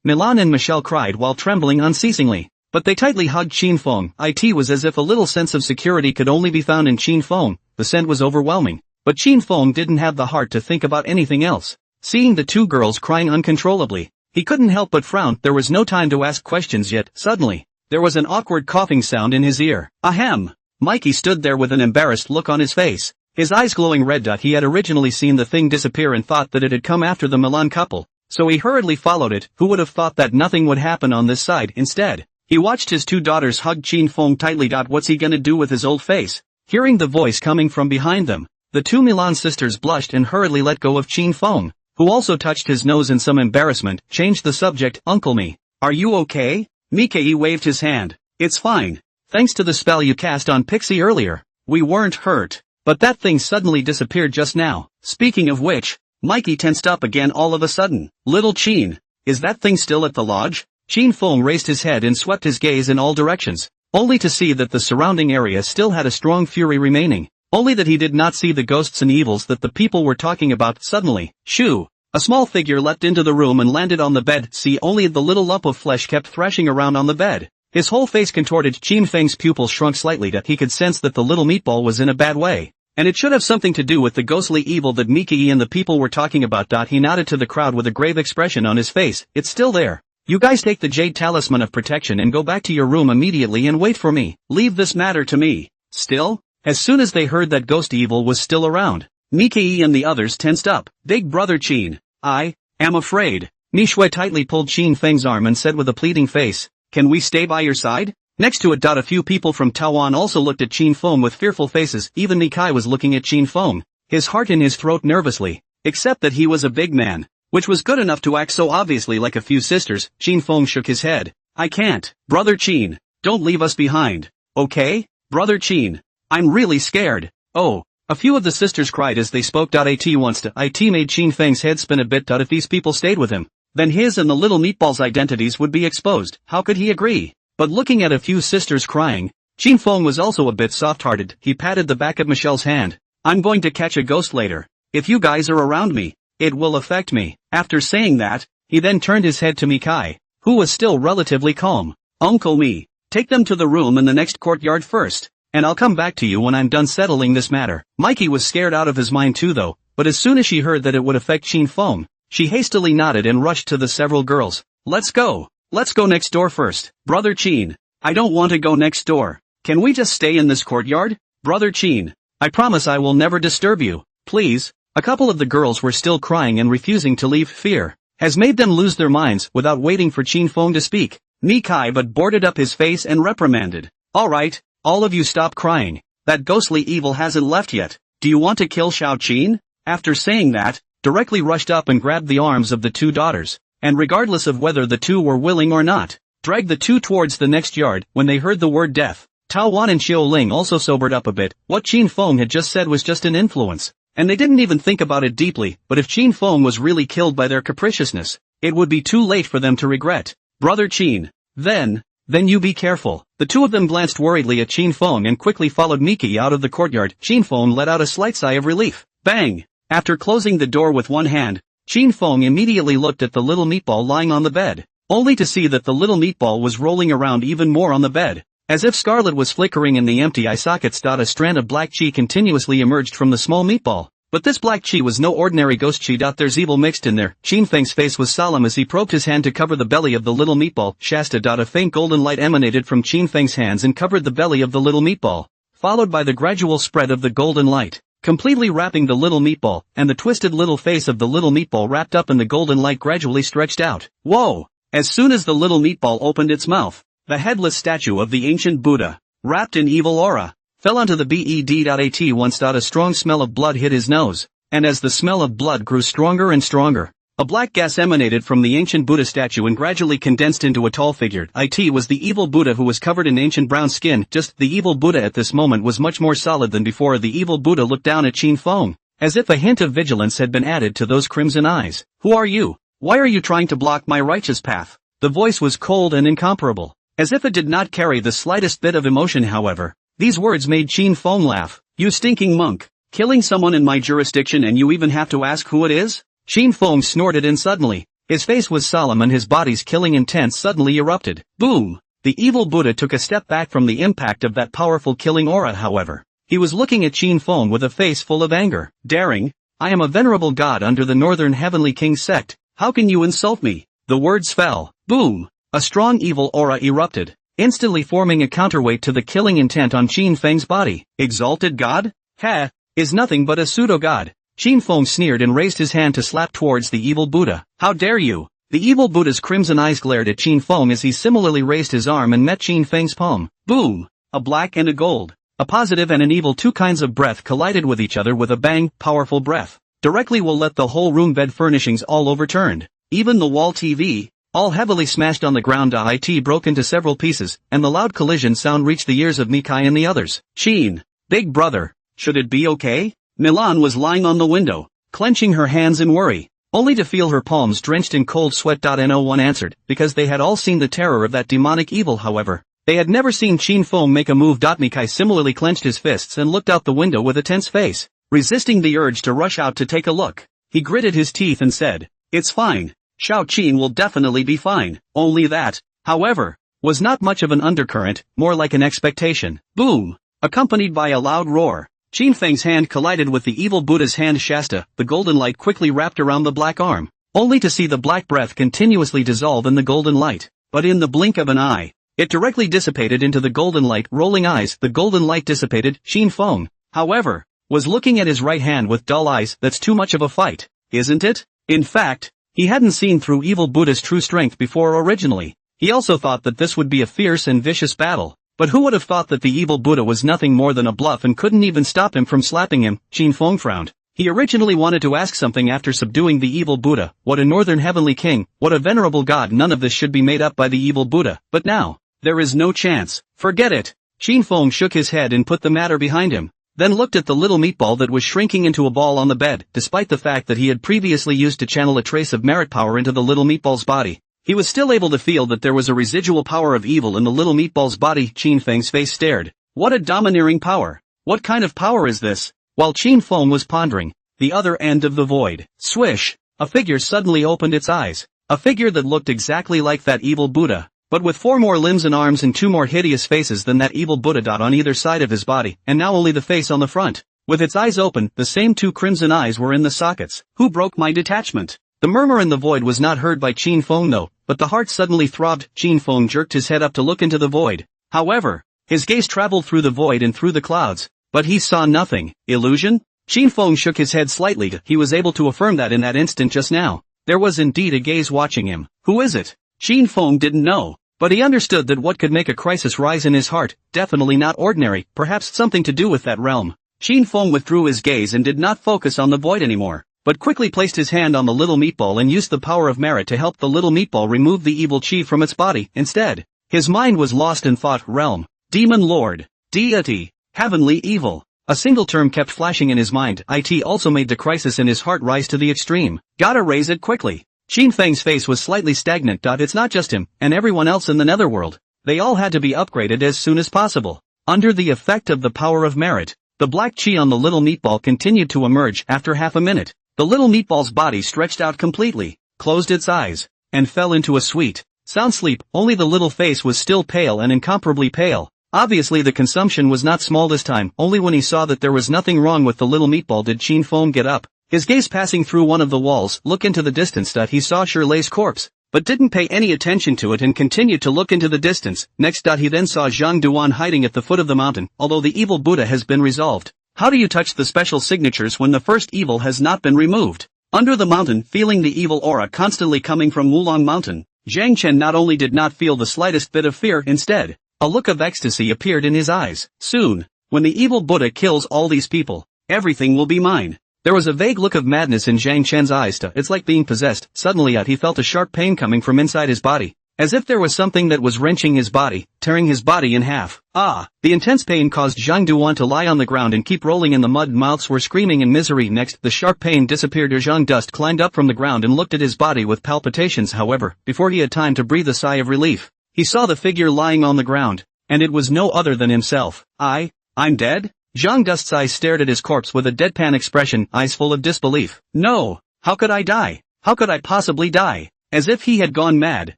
Milan and Michelle cried while trembling unceasingly, but they tightly hugged Qin Feng. It was as if a little sense of security could only be found in Qin Feng. The scent was overwhelming, but Qin Feng didn't have the heart to think about anything else. Seeing the two girls crying uncontrollably, he couldn't help but frown. There was no time to ask questions yet. Suddenly, there was an awkward coughing sound in his ear. Ahem! Mikey stood there with an embarrassed look on his face, his eyes glowing red. He had originally seen the thing disappear and thought that it had come after the Milan couple, so he hurriedly followed it. Who would have thought that nothing would happen on this side? Instead, he watched his two daughters hug Qin Feng tightly. What's he gonna do with his old face? Hearing the voice coming from behind them, the two Milan sisters blushed and hurriedly let go of Qin Feng, who also touched his nose in some embarrassment. Changed the subject. Uncle Me, are you okay? Mickey waved his hand. It's fine. Thanks to the spell you cast on Pixie earlier, we weren't hurt. But that thing suddenly disappeared just now. Speaking of which, Mikey tensed up again all of a sudden. Little Qin, is that thing still at the lodge? Qin Feng raised his head and swept his gaze in all directions, only to see that the surrounding area still had a strong fury remaining, only that he did not see the ghosts and evils that the people were talking about. Suddenly, shoo! A small figure leapt into the room and landed on the bed. See, only the little lump of flesh kept thrashing around on the bed. His whole face contorted. Qin Feng's pupils shrunk slightly. He could sense that the little meatball was in a bad way, and it should have something to do with the ghostly evil that Mickey and the people were talking about. He nodded to the crowd with a grave expression on his face. It's still there. You guys take the jade talisman of protection and go back to your room immediately and wait for me. Leave this matter to me. Still? As soon as they heard that ghost evil was still around, Mickey and the others tensed up. Big brother Qin, I am afraid. Mishue tightly pulled Qin Feng's arm and said with a pleading face, can we stay by your side? Next to it. A few people from Tawan also looked at Qin Feng with fearful faces. Even Nikai was looking at Qin Feng, his heart in his throat nervously, except that he was a big man, which was good enough to act so obviously like a few sisters. Qin Feng shook his head. I can't. Brother Qin, don't leave us behind. Okay? Brother Qin, I'm really scared. Oh. A few of the sisters cried as they spoke. It made Qin Feng's head spin a bit. If these people stayed with him, then his and the little meatball's identities would be exposed. How could he agree? But looking at a few sisters crying, Qin Feng was also a bit soft-hearted. He patted the back of Michelle's hand. I'm going to catch a ghost later. If you guys are around me, it will affect me. After saying that, he then turned his head to Mikai, who was still relatively calm. Uncle Me, take them to the room in the next courtyard first, and I'll come back to you when I'm done settling this matter. Mikey was scared out of his mind too though, but as soon as she heard that it would affect Qin Feng, she hastily nodded and rushed to the several girls. Let's go next door first. Brother Qin, I don't want to go next door. Can we just stay in this courtyard? Brother Qin, I promise I will never disturb you. Please. A couple of the girls were still crying and refusing to leave. Fear has made them lose their minds without waiting for Qin Feng to speak. Mikai but boarded up his face and reprimanded. Alright, all of you stop crying. That ghostly evil hasn't left yet. Do you want to kill Xiao Qin? After saying that, directly rushed up and grabbed the arms of the two daughters, and regardless of whether the two were willing or not, dragged the two towards the next yard. When they heard the word death, Tao Wan and Xiao Ling also sobered up a bit. What Qin Feng had just said was just an influence, and they didn't even think about it deeply, but if Qin Feng was really killed by their capriciousness, it would be too late for them to regret. Brother Qin, then you be careful. The two of them glanced worriedly at Qin Feng and quickly followed Miki out of the courtyard. Qin Feng let out a slight sigh of relief. Bang! After closing the door with one hand, Qin Feng immediately looked at the little meatball lying on the bed, only to see that the little meatball was rolling around even more on the bed. As if scarlet was flickering in the empty eye sockets. A strand of black chi continuously emerged from the small meatball. But this black chi was no ordinary ghost chi. There's evil mixed in there. Qin Feng's face was solemn as he probed his hand to cover the belly of the little meatball. Shasta. A faint golden light emanated from Qin Feng's hands and covered the belly of the little meatball, followed by the gradual spread of the golden light, completely wrapping the little meatball, and the twisted little face of the little meatball wrapped up in the golden light gradually stretched out. Whoa! As soon as the little meatball opened its mouth, the headless statue of the ancient Buddha, wrapped in evil aura, fell onto the bed. At once. A strong smell of blood hit his nose, and as the smell of blood grew stronger and stronger, a black gas emanated from the ancient Buddha statue and gradually condensed into a tall figure. It was the evil Buddha who was covered in ancient brown skin. Just the evil Buddha at this moment was much more solid than before. The evil Buddha looked down at Qin Feng, as if a hint of vigilance had been added to those crimson eyes. Who are you? Why are you trying to block my righteous path? The voice was cold and incomparable, as if it did not carry the slightest bit of emotion. However, these words made Qin Feng laugh. You stinking monk, killing someone in my jurisdiction and you even have to ask who it is? Qin Feng snorted and suddenly, his face was solemn and his body's killing intent suddenly erupted. Boom! The evil Buddha took a step back from the impact of that powerful killing aura. However, he was looking at Qin Feng with a face full of anger. Daring, I am a venerable god under the Northern Heavenly King sect. How can you insult me? The words fell. Boom! A strong evil aura erupted, instantly forming a counterweight to the killing intent on Qin Feng's body. Exalted god? Heh, is nothing but a pseudo-god. Qin Feng sneered and raised his hand to slap towards the evil Buddha. How dare you? The evil Buddha's crimson eyes glared at Qin Feng as he similarly raised his arm and met Qin Feng's palm. Boom! A black and a gold, a positive and an evil, two kinds of breath collided with each other with a bang. Powerful breath directly will let the whole room bed furnishings all overturned. Even the wall TV, all heavily smashed on the ground. It broke into several pieces, and the loud collision sound reached the ears of Mikai and the others. Qin, big brother, should it be okay? Milan was lying on the window, clenching her hands in worry, only to feel her palms drenched in cold sweat. No one answered, because they had all seen the terror of that demonic evil. However, they had never seen Qin Feng make a move. Mikai similarly clenched his fists and looked out the window with a tense face, resisting the urge to rush out to take a look. He gritted his teeth and said, it's fine. Xiao Qin will definitely be fine. Only that, however, was not much of an undercurrent, more like an expectation. Boom! Accompanied by a loud roar, Qin Feng's hand collided with the evil Buddha's hand. Shasta, the golden light quickly wrapped around the black arm, only to see the black breath continuously dissolve in the golden light. But in the blink of an eye, it directly dissipated into the golden light. Rolling eyes, the golden light dissipated. Qin Feng, however, was looking at his right hand with dull eyes. That's too much of a fight, isn't it? In fact, he hadn't seen through evil Buddha's true strength before. Originally, he also thought that this would be a fierce and vicious battle. But who would have thought that the evil Buddha was nothing more than a bluff and couldn't even stop him from slapping him? Qin Feng frowned. He originally wanted to ask something after subduing the evil Buddha. What a Northern Heavenly King, what a venerable god. None of this should be made up by the evil Buddha. But now, there is no chance. Forget it. Qin Feng shook his head and put the matter behind him, then looked at the little meatball that was shrinking into a ball on the bed. Despite the fact that he had previously used to channel a trace of merit power into the little meatball's body, he was still able to feel that there was a residual power of evil in the little meatball's body. Qin Feng's face stared. What a domineering power. What kind of power is this? While Qin Feng was pondering, the other end of the void, swish, a figure suddenly opened its eyes. A figure that looked exactly like that evil Buddha, but with 4 more limbs and arms and 2 more hideous faces than that evil Buddha. On either side of his body, and now only the face on the front. With its eyes open, the same 2 crimson eyes were in the sockets. Who broke my detachment? The murmur in the void was not heard by Qin Feng though, but the heart suddenly throbbed. Qin Feng jerked his head up to look into the void. However, his gaze traveled through the void and through the clouds, but he saw nothing. Illusion? Qin Feng shook his head slightly. He was able to affirm that in that instant just now. There was indeed a gaze watching him. Who is it? Qin Feng didn't know, but he understood that what could make a crisis rise in his heart, definitely not ordinary, perhaps something to do with that realm. Qin Feng withdrew his gaze and did not focus on the void anymore, but quickly placed his hand on the little meatball and used the power of merit to help the little meatball remove the evil chi from its body. Instead, his mind was lost in thought. Realm, demon lord, deity, heavenly evil. A single term kept flashing in his mind. It also made the crisis in his heart rise to the extreme. Gotta raise it quickly. Qin Feng's face was slightly stagnant. It's not just him, and everyone else in the Netherworld. They all had to be upgraded as soon as possible. Under the effect of the power of merit, the black chi on the little meatball continued to emerge. After half a minute, the little meatball's body stretched out completely, closed its eyes, and fell into a sweet, sound sleep. Only the little face was still pale and incomparably pale. Obviously the consumption was not small this time. Only when he saw that there was nothing wrong with the little meatball did Qin Feng get up, his gaze passing through one of the walls. Look into the distance. He saw Shirley's corpse, but didn't pay any attention to it and continued to look into the distance. Next. He then saw Zhang Duan hiding at the foot of the mountain. Although the evil Buddha has been resolved, how do you touch the special signatures when the first evil has not been removed? Under the mountain, feeling the evil aura constantly coming from Wulong Mountain, Zhang Chen not only did not feel the slightest bit of fear, instead, a look of ecstasy appeared in his eyes. Soon, when the evil Buddha kills all these people, everything will be mine. There was a vague look of madness in Zhang Chen's eyes. It's like being possessed. Suddenly he felt a sharp pain coming from inside his body, as if there was something that was wrenching his body, tearing his body in half. The intense pain caused Zhang Duan to lie on the ground and keep rolling in the mud. Mouths were screaming in misery. Next, the sharp pain disappeared. Zhang Dust climbed up from the ground and looked at his body with palpitations. However, before he had time to breathe a sigh of relief, he saw the figure lying on the ground, and it was no other than himself. I'm dead? Zhang Dust's eyes stared at his corpse with a deadpan expression, eyes full of disbelief. No, how could I die? How could I possibly die? As if he had gone mad,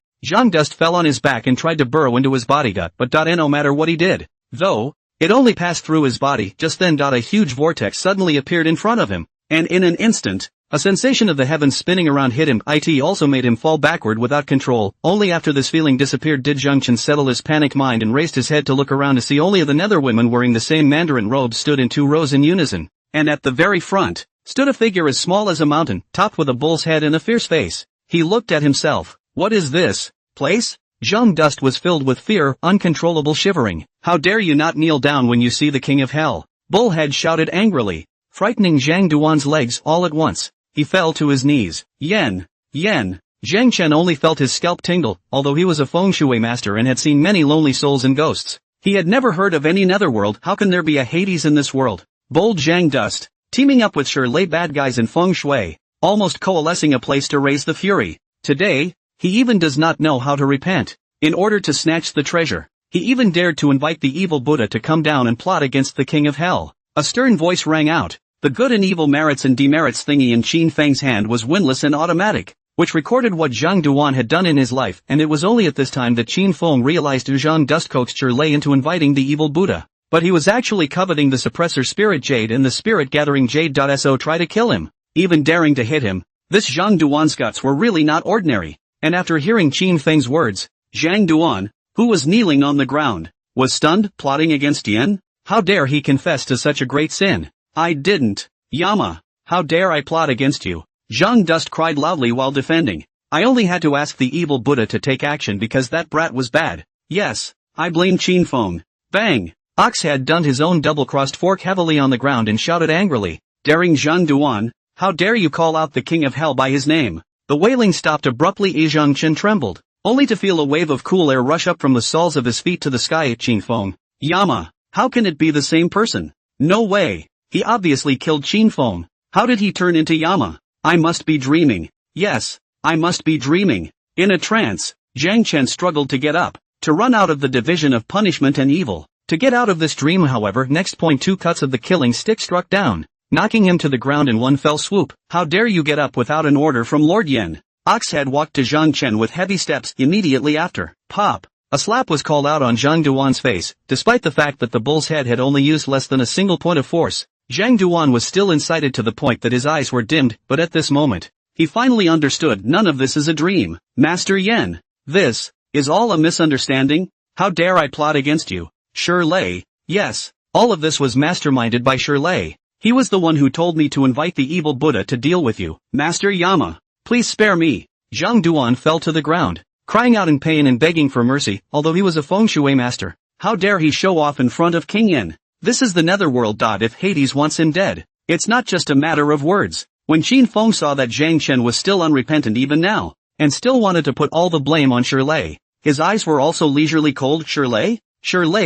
Zhang Dust fell on his back and tried to burrow into his body. But no matter what he did, though, it only passed through his body. Just then a huge vortex suddenly appeared in front of him, and in an instant, a sensation of the heavens spinning around hit him. It also made him fall backward without control. Only after this feeling disappeared did Zhang Chen settle his panicked mind and raised his head to look around to see only the nether women wearing the same mandarin robes stood in 2 rows in unison, and at the very front, stood a figure as small as a mountain, topped with a bull's head and a fierce face. He looked at himself. What is this place? Zhang Dust was filled with fear, uncontrollable shivering. How dare you not kneel down when you see the king of hell? Bullhead shouted angrily, frightening Zhang Duan's legs all at once. He fell to his knees. Yen. Zhang Chen only felt his scalp tingle. Although he was a feng shui master and had seen many lonely souls and ghosts, he had never heard of any netherworld. How can there be a Hades in this world? Bold Zhang Dust, teaming up with Shirley bad guys in feng shui, almost coalescing a place to raise the fury. Today, he even does not know how to repent. In order to snatch the treasure, he even dared to invite the evil Buddha to come down and plot against the king of hell. A stern voice rang out. The good and evil merits and demerits thingy in Qin Feng's hand was windless and automatic, which recorded what Zhang Duan had done in his life, and it was only at this time that Qin Feng realized Zhang Dust coaxed Shirley into inviting the evil Buddha. But he was actually coveting the suppressor spirit jade and the spirit gathering jade. So try to kill him, even daring to hit him. This Zhang Duan's guts were really not ordinary, and after hearing Qin Feng's words, Zhang Duan, who was kneeling on the ground, was stunned. Plotting against Yen? How dare he confess to such a great sin? I didn't. Yama, how dare I plot against you? Zhang Dust cried loudly while defending. I only had to ask the evil Buddha to take action because that brat was bad. Yes, I blame Qin Feng. Bang! Oxhead dunned his own double-crossed fork heavily on the ground and shouted angrily, daring Zhang Duan, how dare you call out the king of hell by his name? The wailing stopped abruptly. Zhang Chen trembled, only to feel a wave of cool air rush up from the soles of his feet to the sky. At Qin Feng. Yama, how can it be the same person? No way. He obviously killed Qin Feng. How did he turn into Yama? I must be dreaming. Yes, I must be dreaming. In a trance, Zhang Chen struggled to get up, to run out of the division of punishment and evil. To get out of this dream, however, next point, 2 cuts of the killing stick struck down, knocking him to the ground in one fell swoop. How dare you get up without an order from Lord Yen? Oxhead walked to Zhang Chen with heavy steps immediately after. Pop! A slap was called out on Zhang Duan's face. Despite the fact that the bull's head had only used less than a single point of force, Zhang Duan was still incited to the point that his eyes were dimmed, but at this moment, he finally understood none of this is a dream. Master Yen, this is all a misunderstanding? How dare I plot against you? Shirley, yes, all of this was masterminded by Shirley. He was the one who told me to invite the evil Buddha to deal with you. Master Yama, please spare me. Zhang Duan fell to the ground, crying out in pain and begging for mercy, although he was a feng shui master. How dare he show off in front of King Yin? This is the Netherworld. If Hades wants him dead, it's not just a matter of words. When Qin Feng saw that Zhang Chen was still unrepentant even now, and still wanted to put all the blame on Shirley, his eyes were also leisurely cold. Shirley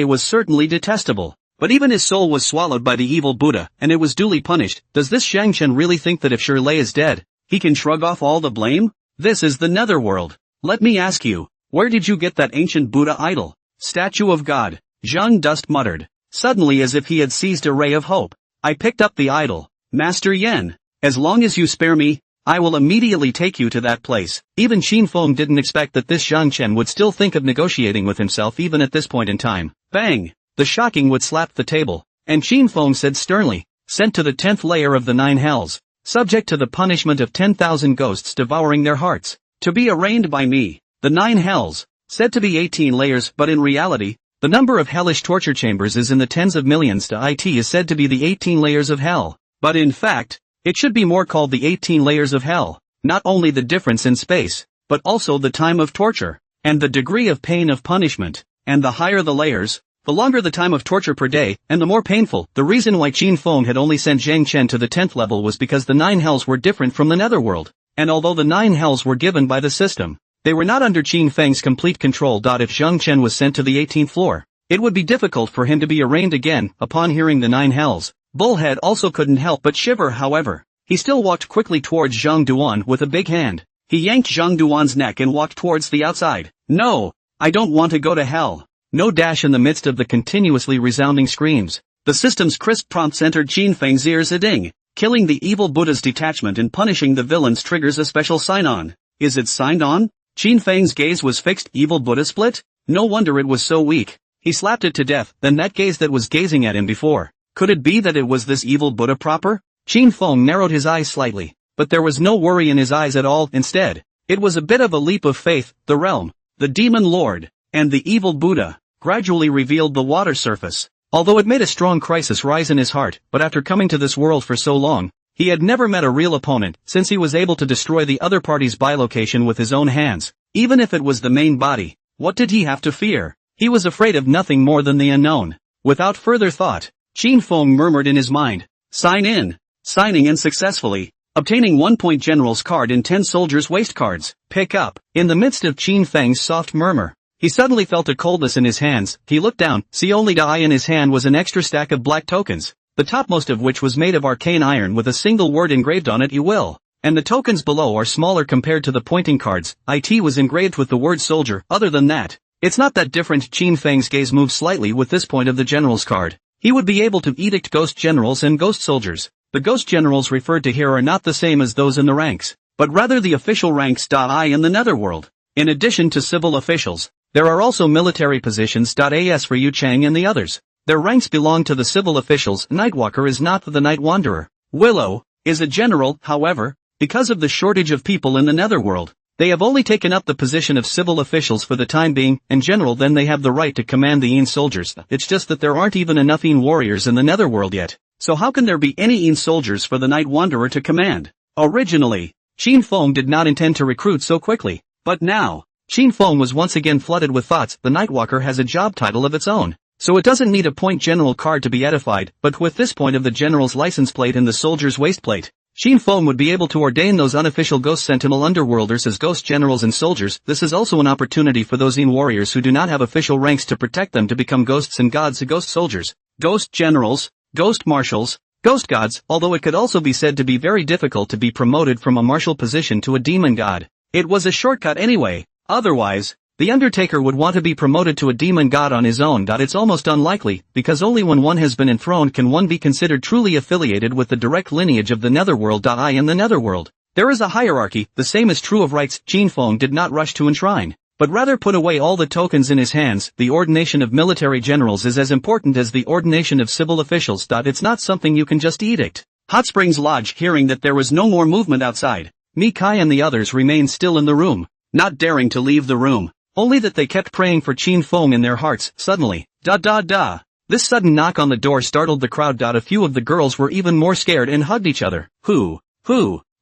was certainly detestable, but even his soul was swallowed by the evil Buddha, and it was duly punished. Does this Zhang Chen really think that if Shirley is dead, he can shrug off all the blame? This is the Netherworld. Let me ask you, where did you get that ancient Buddha idol? Statue of God, Zhang Dust muttered, suddenly as if he had seized a ray of hope. I picked up the idol. Master Yen, as long as you spare me, I will immediately take you to that place. Even Qin Feng didn't expect that this Zhang Chen would still think of negotiating with himself even at this point in time. Bang! The shocking would slapped the table, and Qin Feng said sternly, sent to the 10th layer of the 9 hells, subject to the punishment of 10,000 ghosts devouring their hearts, to be arraigned by me. The 9 hells, said to be 18 layers, but in reality, the number of hellish torture chambers is in the tens of millions. It is said to be the 18 layers of hell, but in fact, it should be more called the 18 layers of hell. Not only the difference in space, but also the time of torture, and the degree of pain of punishment, and the higher the layers, the longer the time of torture per day, and the more painful. The reason why Qin Feng had only sent Zhang Chen to the 10th level was because the 9 hells were different from the Netherworld, and although the 9 hells were given by the system, they were not under Qin Feng's complete control. If Zhang Chen was sent to the 18th floor, it would be difficult for him to be arraigned again. Upon hearing the 9 hells, Bullhead also couldn't help but shiver. However, he still walked quickly towards Zhang Duan with a big hand. He yanked Zhang Duan's neck and walked towards the outside. No, I don't want to go to hell. No. In the midst of the continuously resounding screams, the system's crisp prompts entered Qin Feng's ears. A ding. Killing the evil Buddha's detachment and punishing the villains triggers a special sign-on. Is it signed on? Qin Feng's gaze was fixed. Evil Buddha split? No wonder it was so weak. He slapped it to death. Then that gaze that was gazing at him before. Could it be that it was this evil Buddha proper? Qin Feng narrowed his eyes slightly, but there was no worry in his eyes at all. Instead, it was a bit of a leap of faith. The realm, the demon lord, and the evil Buddha gradually revealed the water surface. Although it made a strong crisis rise in his heart, but after coming to this world for so long, he had never met a real opponent, since he was able to destroy the other party's bilocation with his own hands. Even if it was the main body, what did he have to fear? He was afraid of nothing more than the unknown. Without further thought, Qin Feng murmured in his mind, sign in. Signing in successfully, obtaining 1-point general's card and 10 soldiers' waist cards. Pick up. In the midst of Qin Feng's soft murmur, he suddenly felt a coldness in his hands. He looked down, see only the eye in his hand was an extra stack of black tokens, the topmost of which was made of arcane iron with a single word engraved on it, you will. And the tokens below are smaller compared to the pointing cards. It was engraved with the word soldier. Other than that, it's not that different. Qin Feng's gaze moved slightly with this point of the general's card. He would be able to edict ghost generals and ghost soldiers. The ghost generals referred to here are not the same as those in the ranks, but rather the official ranks. In the Netherworld, in addition to civil officials, there are also military positions. As for Yu Chang and the others, their ranks belong to the civil officials. Nightwalker is not the Night Wanderer. Willow is a general. However, because of the shortage of people in the Netherworld, they have only taken up the position of civil officials for the time being. In general, then they have the right to command the Yin soldiers. It's just that there aren't even enough Yin warriors in the Netherworld yet. So how can there be any Yin soldiers for the Night Wanderer to command? Originally, Qin Feng did not intend to recruit so quickly, but now, Qin Feng was once again flooded with thoughts. The Nightwalker has a job title of its own, so it doesn't need a point general card to be edified, but with this point of the general's license plate and the soldier's waistplate, Qin Feng would be able to ordain those unofficial ghost sentinel underworlders as ghost generals and soldiers. This is also an opportunity for those Yin warriors who do not have official ranks to protect them to become ghosts and gods, ghost soldiers, ghost generals, ghost marshals, ghost gods. Although it could also be said to be very difficult to be promoted from a martial position to a demon god, It was a shortcut anyway. Otherwise, the Undertaker would want to be promoted to a demon god on his own. It's almost unlikely, because only when one has been enthroned can one be considered truly affiliated with the direct lineage of the Netherworld. I in the Netherworld, there is a hierarchy. The same is true of rights. Qin Feng did not rush to enshrine, but rather put away all the tokens in his hands. The ordination of military generals is as important as the ordination of civil officials. It's not something you can just edict. Hot Springs Lodge, hearing that there was no more movement outside, Mikai and the others remained still in the room, not daring to leave the room. Only that they kept praying for Qin Feng in their hearts. Suddenly, this sudden knock on the door startled the crowd. A few of the girls were even more scared and hugged each other. Who?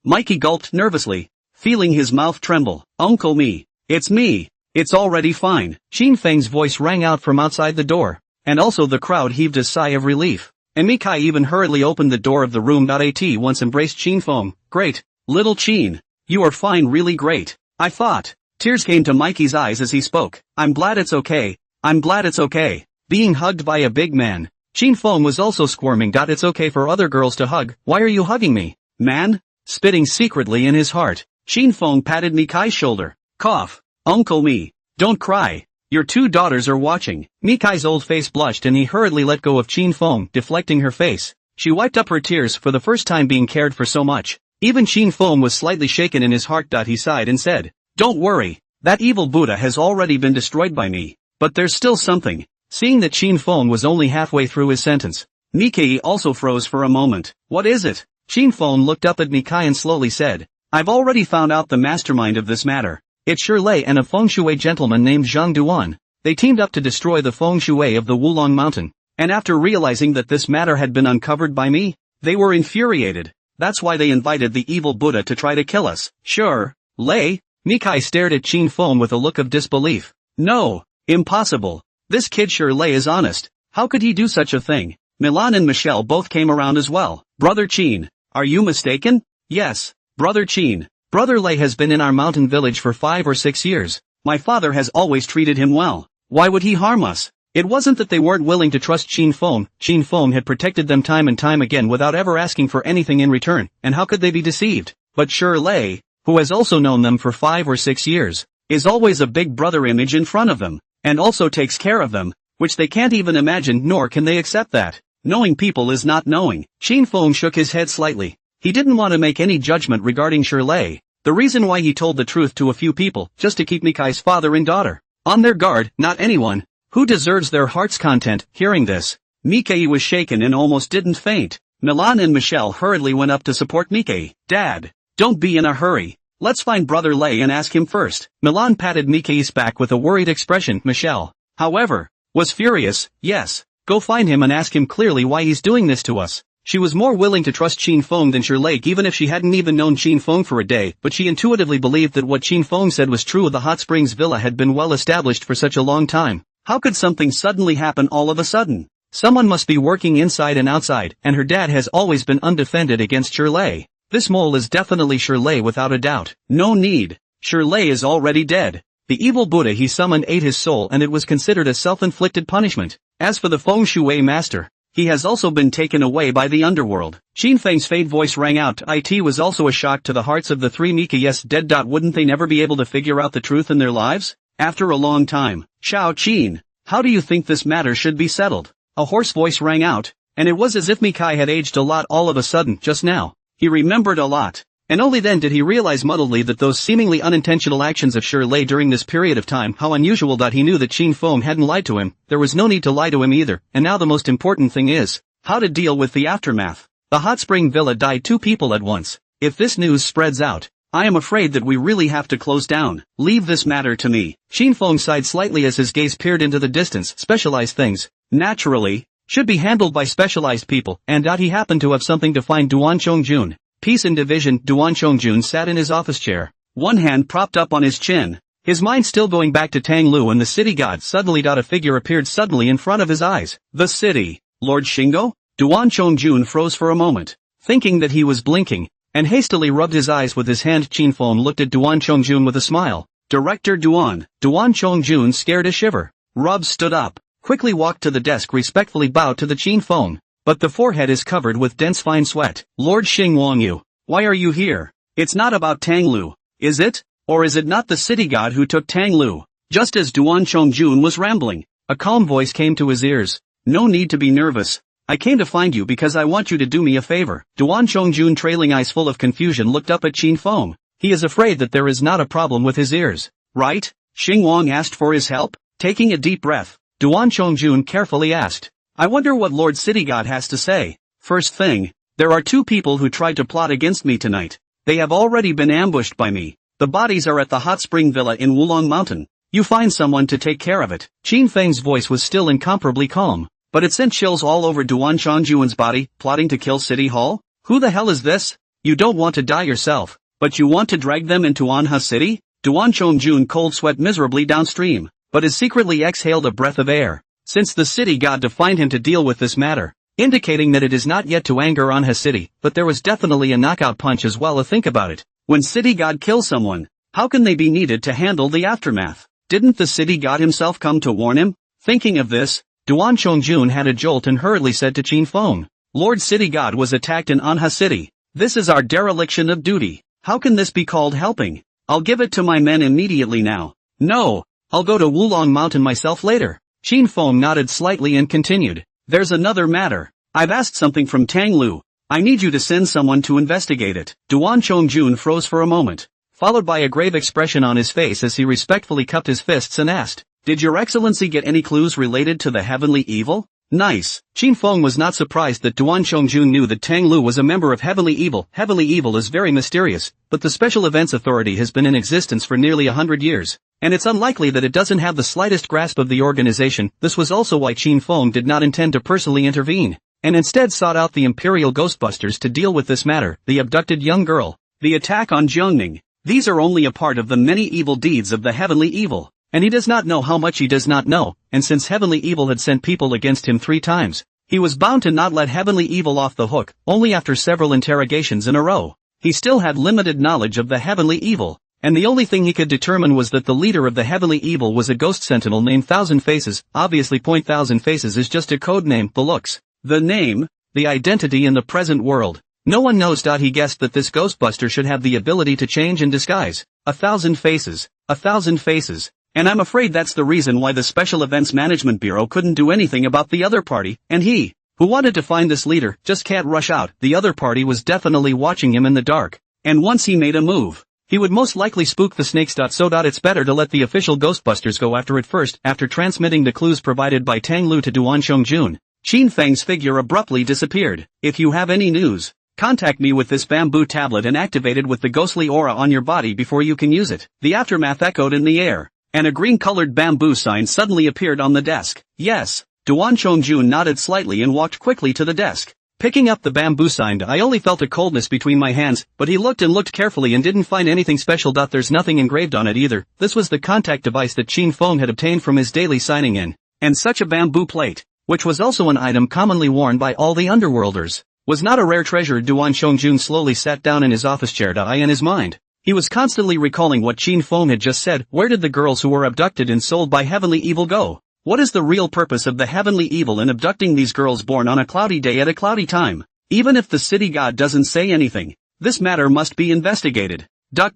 Mikey gulped nervously, feeling his mouth tremble. Uncle Me. It's me. It's already fine. Qin Feng's voice rang out from outside the door, and also the crowd heaved a sigh of relief. And Mikai even hurriedly opened the door of the room. At once embraced Qin Feng. Great, little Qin. You are fine, really great. I thought. Tears came to Mikey's eyes as he spoke. I'm glad it's okay. I'm glad it's okay. Being hugged by a big man. Qin Feng was also squirming. It's okay for other girls to hug. Why are you hugging me, man? Spitting secretly in his heart, Qin Feng patted Mikai's shoulder. Cough. Uncle Me. Don't cry. Your two daughters are watching. Mikai's old face blushed and he hurriedly let go of Qin Feng, deflecting her face. She wiped up her tears, for the first time being cared for so much. Even Qin Feng was slightly shaken in his heart. He sighed and said, Don't worry, that evil Buddha has already been destroyed by me. But there's still something. Seeing that Qin Feng was only halfway through his sentence, Mikai also froze for a moment. What is it? Qin Feng looked up at Mikai and slowly said, I've already found out the mastermind of this matter. It's Shirley and a feng shui gentleman named Zhang Duan. They teamed up to destroy the feng shui of the Wulong Mountain, and after realizing that this matter had been uncovered by me, they were infuriated. That's why they invited the evil Buddha to try to kill us. Sure, Lei? Mikai stared at Qin Feng with a look of disbelief. No, impossible. This kid Shirley is honest. How could he do such a thing? Milan and Michelle both came around as well. Brother Qin, are you mistaken? Yes, Brother Qin. Brother Lei has been in our mountain village for 5 or 6 years. My father has always treated him well. Why would he harm us? It wasn't that they weren't willing to trust Qin Feng. Qin Feng had protected them time and time again without ever asking for anything in return, and how could they be deceived? But Shirley, who has also known them for 5 or 6 years, is always a big brother image in front of them, and also takes care of them, which they can't even imagine, nor can they accept that. Knowing people is not knowing. Qin Feng shook his head slightly. He didn't want to make any judgment regarding Shirley. The reason why he told the truth to a few people, just to keep Mikai's father and daughter on their guard, not anyone who deserves their heart's content. Hearing this, Mikai was shaken and almost didn't faint. Milan and Michelle hurriedly went up to support Mikai. Dad, don't be in a hurry. Let's find Brother Lei and ask him first. Milan patted Mikai's back with a worried expression. Michelle, however, was furious. Yes, go find him and ask him clearly why he's doing this to us. She was more willing to trust Qin Feng than Shirley, even if she hadn't even known Qin Feng for a day, but she intuitively believed that what Qin Feng said was true. The Hot Springs Villa had been well established for such a long time. How could something suddenly happen all of a sudden? Someone must be working inside and outside, and her dad has always been undefended against Shirley. This mole is definitely Shirley without a doubt. No need. Shirley is already dead. The evil Buddha he summoned ate his soul, and it was considered a self-inflicted punishment. As for the feng shui master, he has also been taken away by the underworld. Qin Feng's faint voice rang out. It was also a shock to the hearts of the three Mika. Yes, dead. Wouldn't they never be able to figure out the truth in their lives? After a long time. Xiao Qin, how do you think this matter should be settled? A hoarse voice rang out, and it was as if Mikai had aged a lot all of a sudden. Just now, he remembered a lot. And only then did he realize muddledly that those seemingly unintentional actions of Shirley during this period of time, how unusual. He knew that Qin Feng hadn't lied to him, there was no need to lie to him either, and now the most important thing is how to deal with the aftermath. The Hot Spring Villa died 2 people at once. If this news spreads out, I am afraid that we really have to close down. Leave this matter to me. Qin Feng sighed slightly as his gaze peered into the distance. Specialized things, naturally, should be handled by specialized people, and he happened to have something to find. Duan Chongjun. Peace and division. Duan Chongjun sat in his office chair, one hand propped up on his chin, his mind still going back to Tang Lu and the city god. Suddenly a figure appeared suddenly in front of his eyes. The city. Lord Shingo? Duan Chongjun froze for a moment, thinking that he was blinking, and hastily rubbed his eyes with his hand. Qin Feng looked at Duan Chongjun with a smile. Director Duan. Duan Chongjun scared a shiver. Rub stood up, quickly walked to the desk, respectfully bowed to the Qin Feng. But the forehead is covered with dense fine sweat. Lord Xing Wangyu, why are you here? It's not about Tang Lu, is it? Or is it not the city god who took Tang Lu? Just as Duan Chongjun was rambling, a calm voice came to his ears. No need to be nervous. I came to find you because I want you to do me a favor. Duan Chongjun, trailing eyes full of confusion, looked up at Qin Feng. He is afraid that there is not a problem with his ears, right? Xing Wang asked for his help. Taking a deep breath, Duan Chongjun carefully asked, I wonder what Lord City God has to say. First thing, there are 2 people who tried to plot against me tonight. They have already been ambushed by me. The bodies are at the hot spring villa in Wulong Mountain. You find someone to take care of it. Qin Feng's voice was still incomparably calm, but it sent chills all over Duan Chongjun's body. Plotting to kill City Hall? Who the hell is this? You don't want to die yourself, but you want to drag them into Anha City? Duan Chongjun cold sweat miserably downstream, but is secretly exhaled a breath of air, since the city god defined him to deal with this matter, indicating that it is not yet to anger Anha City, but there was definitely a knockout punch as well. Think about it. When city god kills someone, how can they be needed to handle the aftermath? Didn't the city god himself come to warn him? Thinking of this, Duan Chongjun had a jolt and hurriedly said to Qin Feng, Lord City God was attacked in Anha City. This is our dereliction of duty. How can this be called helping? I'll give it to my men immediately now. No, I'll go to Wulong Mountain myself later. Qin Feng nodded slightly and continued, there's another matter. I've asked something from Tang Lu. I need you to send someone to investigate it. Duan Chongjun froze for a moment, followed by a grave expression on his face as he respectfully cupped his fists and asked, Did your excellency get any clues related to the heavenly evil? Nice. Qin Feng was not surprised that Duan Chongjun knew that Tang Lu was a member of heavenly evil. Heavenly evil is very mysterious, but the Special Events Authority has been in existence for nearly 100 years, and it's unlikely that it doesn't have the slightest grasp of the organization. This was also why Qin Feng did not intend to personally intervene, and instead sought out the Imperial Ghostbusters to deal with this matter. The abducted young girl, the attack on Jiangning. These are only a part of the many evil deeds of the heavenly evil, and he does not know how much he does not know, and since heavenly evil had sent people against him 3 times, he was bound to not let heavenly evil off the hook. Only after several interrogations in a row, he still had limited knowledge of the heavenly evil, and the only thing he could determine was that the leader of the heavenly evil was a ghost sentinel named Thousand Faces. Obviously Thousand Faces is just a code name. The looks, the name, the identity in the present world. No one knows. He guessed that this Ghostbuster should have the ability to change and disguise. 1,000 faces. 1,000 faces. And I'm afraid that's the reason why the Special Events Management Bureau couldn't do anything about the other party, and he, who wanted to find this leader, just can't rush out. The other party was definitely watching him in the dark, and once he made a move, he would most likely spook the snakes. So it's better to let the official Ghostbusters go after it first. After transmitting the clues provided by Tang Lu to Duan Chongjun, Qin Feng's figure abruptly disappeared. If you have any news, contact me with this bamboo tablet and activate it with the ghostly aura on your body before you can use it. The aftermath echoed in the air, and a green-colored bamboo sign suddenly appeared on the desk. Yes. Duan Chongjun nodded slightly and walked quickly to the desk. Picking up the bamboo sign, I only felt a coldness between my hands, but he looked and looked carefully and didn't find anything special. There's nothing engraved on it either. This was the contact device that Qin Feng had obtained from his daily signing in, and such a bamboo plate, which was also an item commonly worn by all the Underworlders, was not a rare treasure. Duan Chongjun slowly sat down in his office chair. In his mind, he was constantly recalling what Qin Feng had just said. Where did the girls who were abducted and sold by heavenly evil go? What is the real purpose of the heavenly evil in abducting these girls born on a cloudy day at a cloudy time? Even if the city god doesn't say anything, this matter must be investigated. Duck.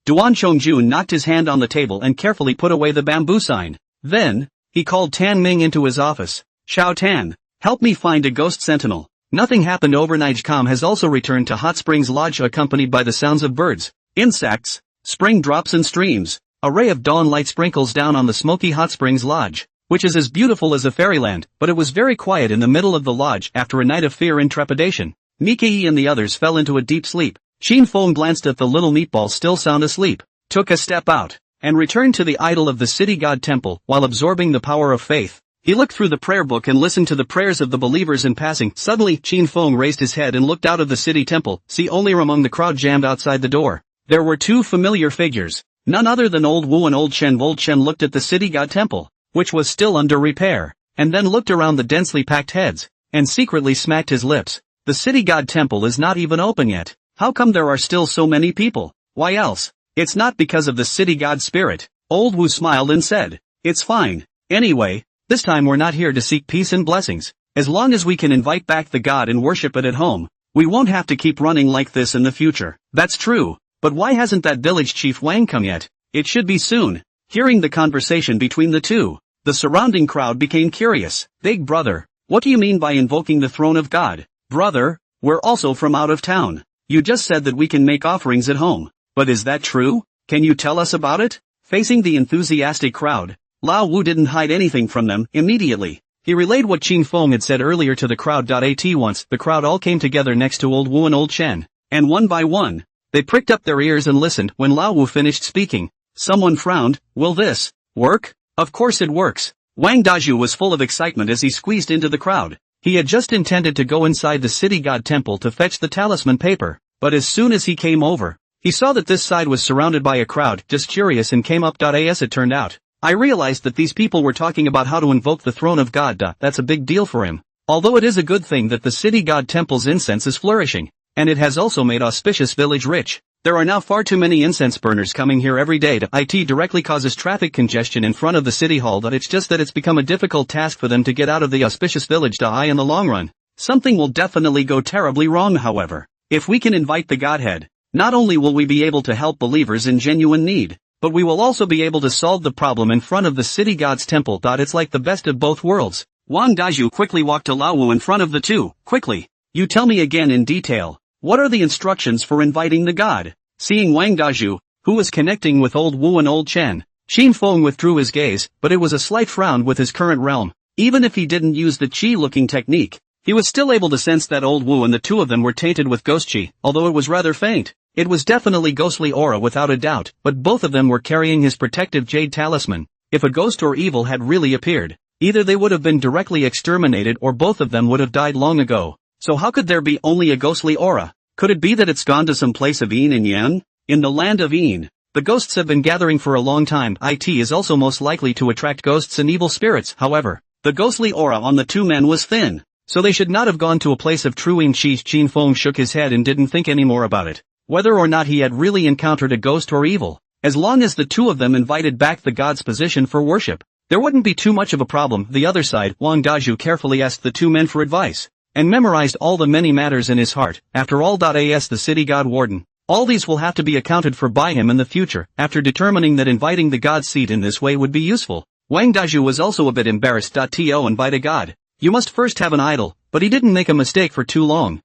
Duan Chongjun knocked his hand on the table and carefully put away the bamboo sign. Then, he called Tan Ming into his office. Xiao Tan, help me find a ghost sentinel. Nothing happened overnight. Calm has also returned to Hot Springs Lodge, accompanied by the sounds of birds, insects, spring drops and streams. A ray of dawn light sprinkles down on the smoky Hot Springs Lodge, which is as beautiful as a fairyland, but it was very quiet in the middle of the lodge after a night of fear and trepidation. Nikkei and the others fell into a deep sleep. Qin Feng glanced at the little meatball still sound asleep, took a step out, and returned to the idol of the city god temple. While absorbing the power of faith, he looked through the prayer book and listened to the prayers of the believers in passing. Suddenly, Qin Feng raised his head and looked out of the city temple. See, only among the crowd jammed outside the door, there were 2 familiar figures, none other than Old Wu and Old Chen. Old Chen looked at the city god temple, which was still under repair, and then looked around the densely packed heads, and secretly smacked his lips. The city god temple is not even open yet. How come there are still so many people? Why else? It's not because of the city god spirit. Old Wu smiled and said, it's fine. Anyway, this time we're not here to seek peace and blessings. As long as we can invite back the god and worship it at home, we won't have to keep running like this in the future. That's true. But why hasn't that village chief Wang come yet? It should be soon. Hearing the conversation between the two, the surrounding crowd became curious. Big brother, what do you mean by invoking the throne of God? Brother, we're also from out of town. You just said that we can make offerings at home. But is that true? Can you tell us about it? Facing the enthusiastic crowd, Lao Wu didn't hide anything from them. Immediately, he relayed what Qin Feng had said earlier to the crowd. Once the crowd all came together next to Old Wu and Old Chen, and one by one, they pricked up their ears and listened. When Lao Wu finished speaking, someone frowned. Will this work? Of course it works. Wang Daju was full of excitement as he squeezed into the crowd. He had just intended to go inside the city god temple to fetch the talisman paper, but as soon as he came over, he saw that this side was surrounded by a crowd just curious and came up. As it turned out, I realized that these people were talking about how to invoke the throne of God. That's a big deal for him. Although it is a good thing that the city god temple's incense is flourishing, and it has also made Auspicious village rich. There are now far too many incense burners coming here every day. It directly causes traffic congestion in front of the city hall. It's just that it's become a difficult task for them to get out of the Auspicious village. In the long run, something will definitely go terribly wrong. However, if we can invite the Godhead, not only will we be able to help believers in genuine need, but we will also be able to solve the problem in front of the city god's temple. It's like the best of both worlds. Wang Daju quickly walked to Lao Wu in front of the two. Quickly, you tell me again in detail, what are the instructions for inviting the god? Seeing Wang Daju, who was connecting with Old Wu and Old Chen, Qin Feng withdrew his gaze, but it was a slight frown with his current realm. Even if he didn't use the chi-looking technique, he was still able to sense that Old Wu and the two of them were tainted with ghost chi, although it was rather faint. It was definitely ghostly aura without a doubt, but both of them were carrying his protective jade talisman. If a ghost or evil had really appeared, either they would have been directly exterminated or both of them would have died long ago. So how could there be only a ghostly aura? Could it be that it's gone to some place of Yin and Yang? In the land of Yin, the ghosts have been gathering for a long time. It is also most likely to attract ghosts and evil spirits. However, the ghostly aura on the two men was thin, so they should not have gone to a place of true Yin Chi. Qin Feng shook his head and didn't think any more about it. Whether or not he had really encountered a ghost or evil, as long as the two of them invited back the god's position for worship, there wouldn't be too much of a problem. The other side, Wang Daju carefully asked the two men for advice, and memorized all the many matters in his heart. After all, the city god warden, all these will have to be accounted for by him in the future. After determining that inviting the god's seat in this way would be useful, Wang Daju was also a bit embarrassed. To invite a god, you must first have an idol, but he didn't make a mistake for too long.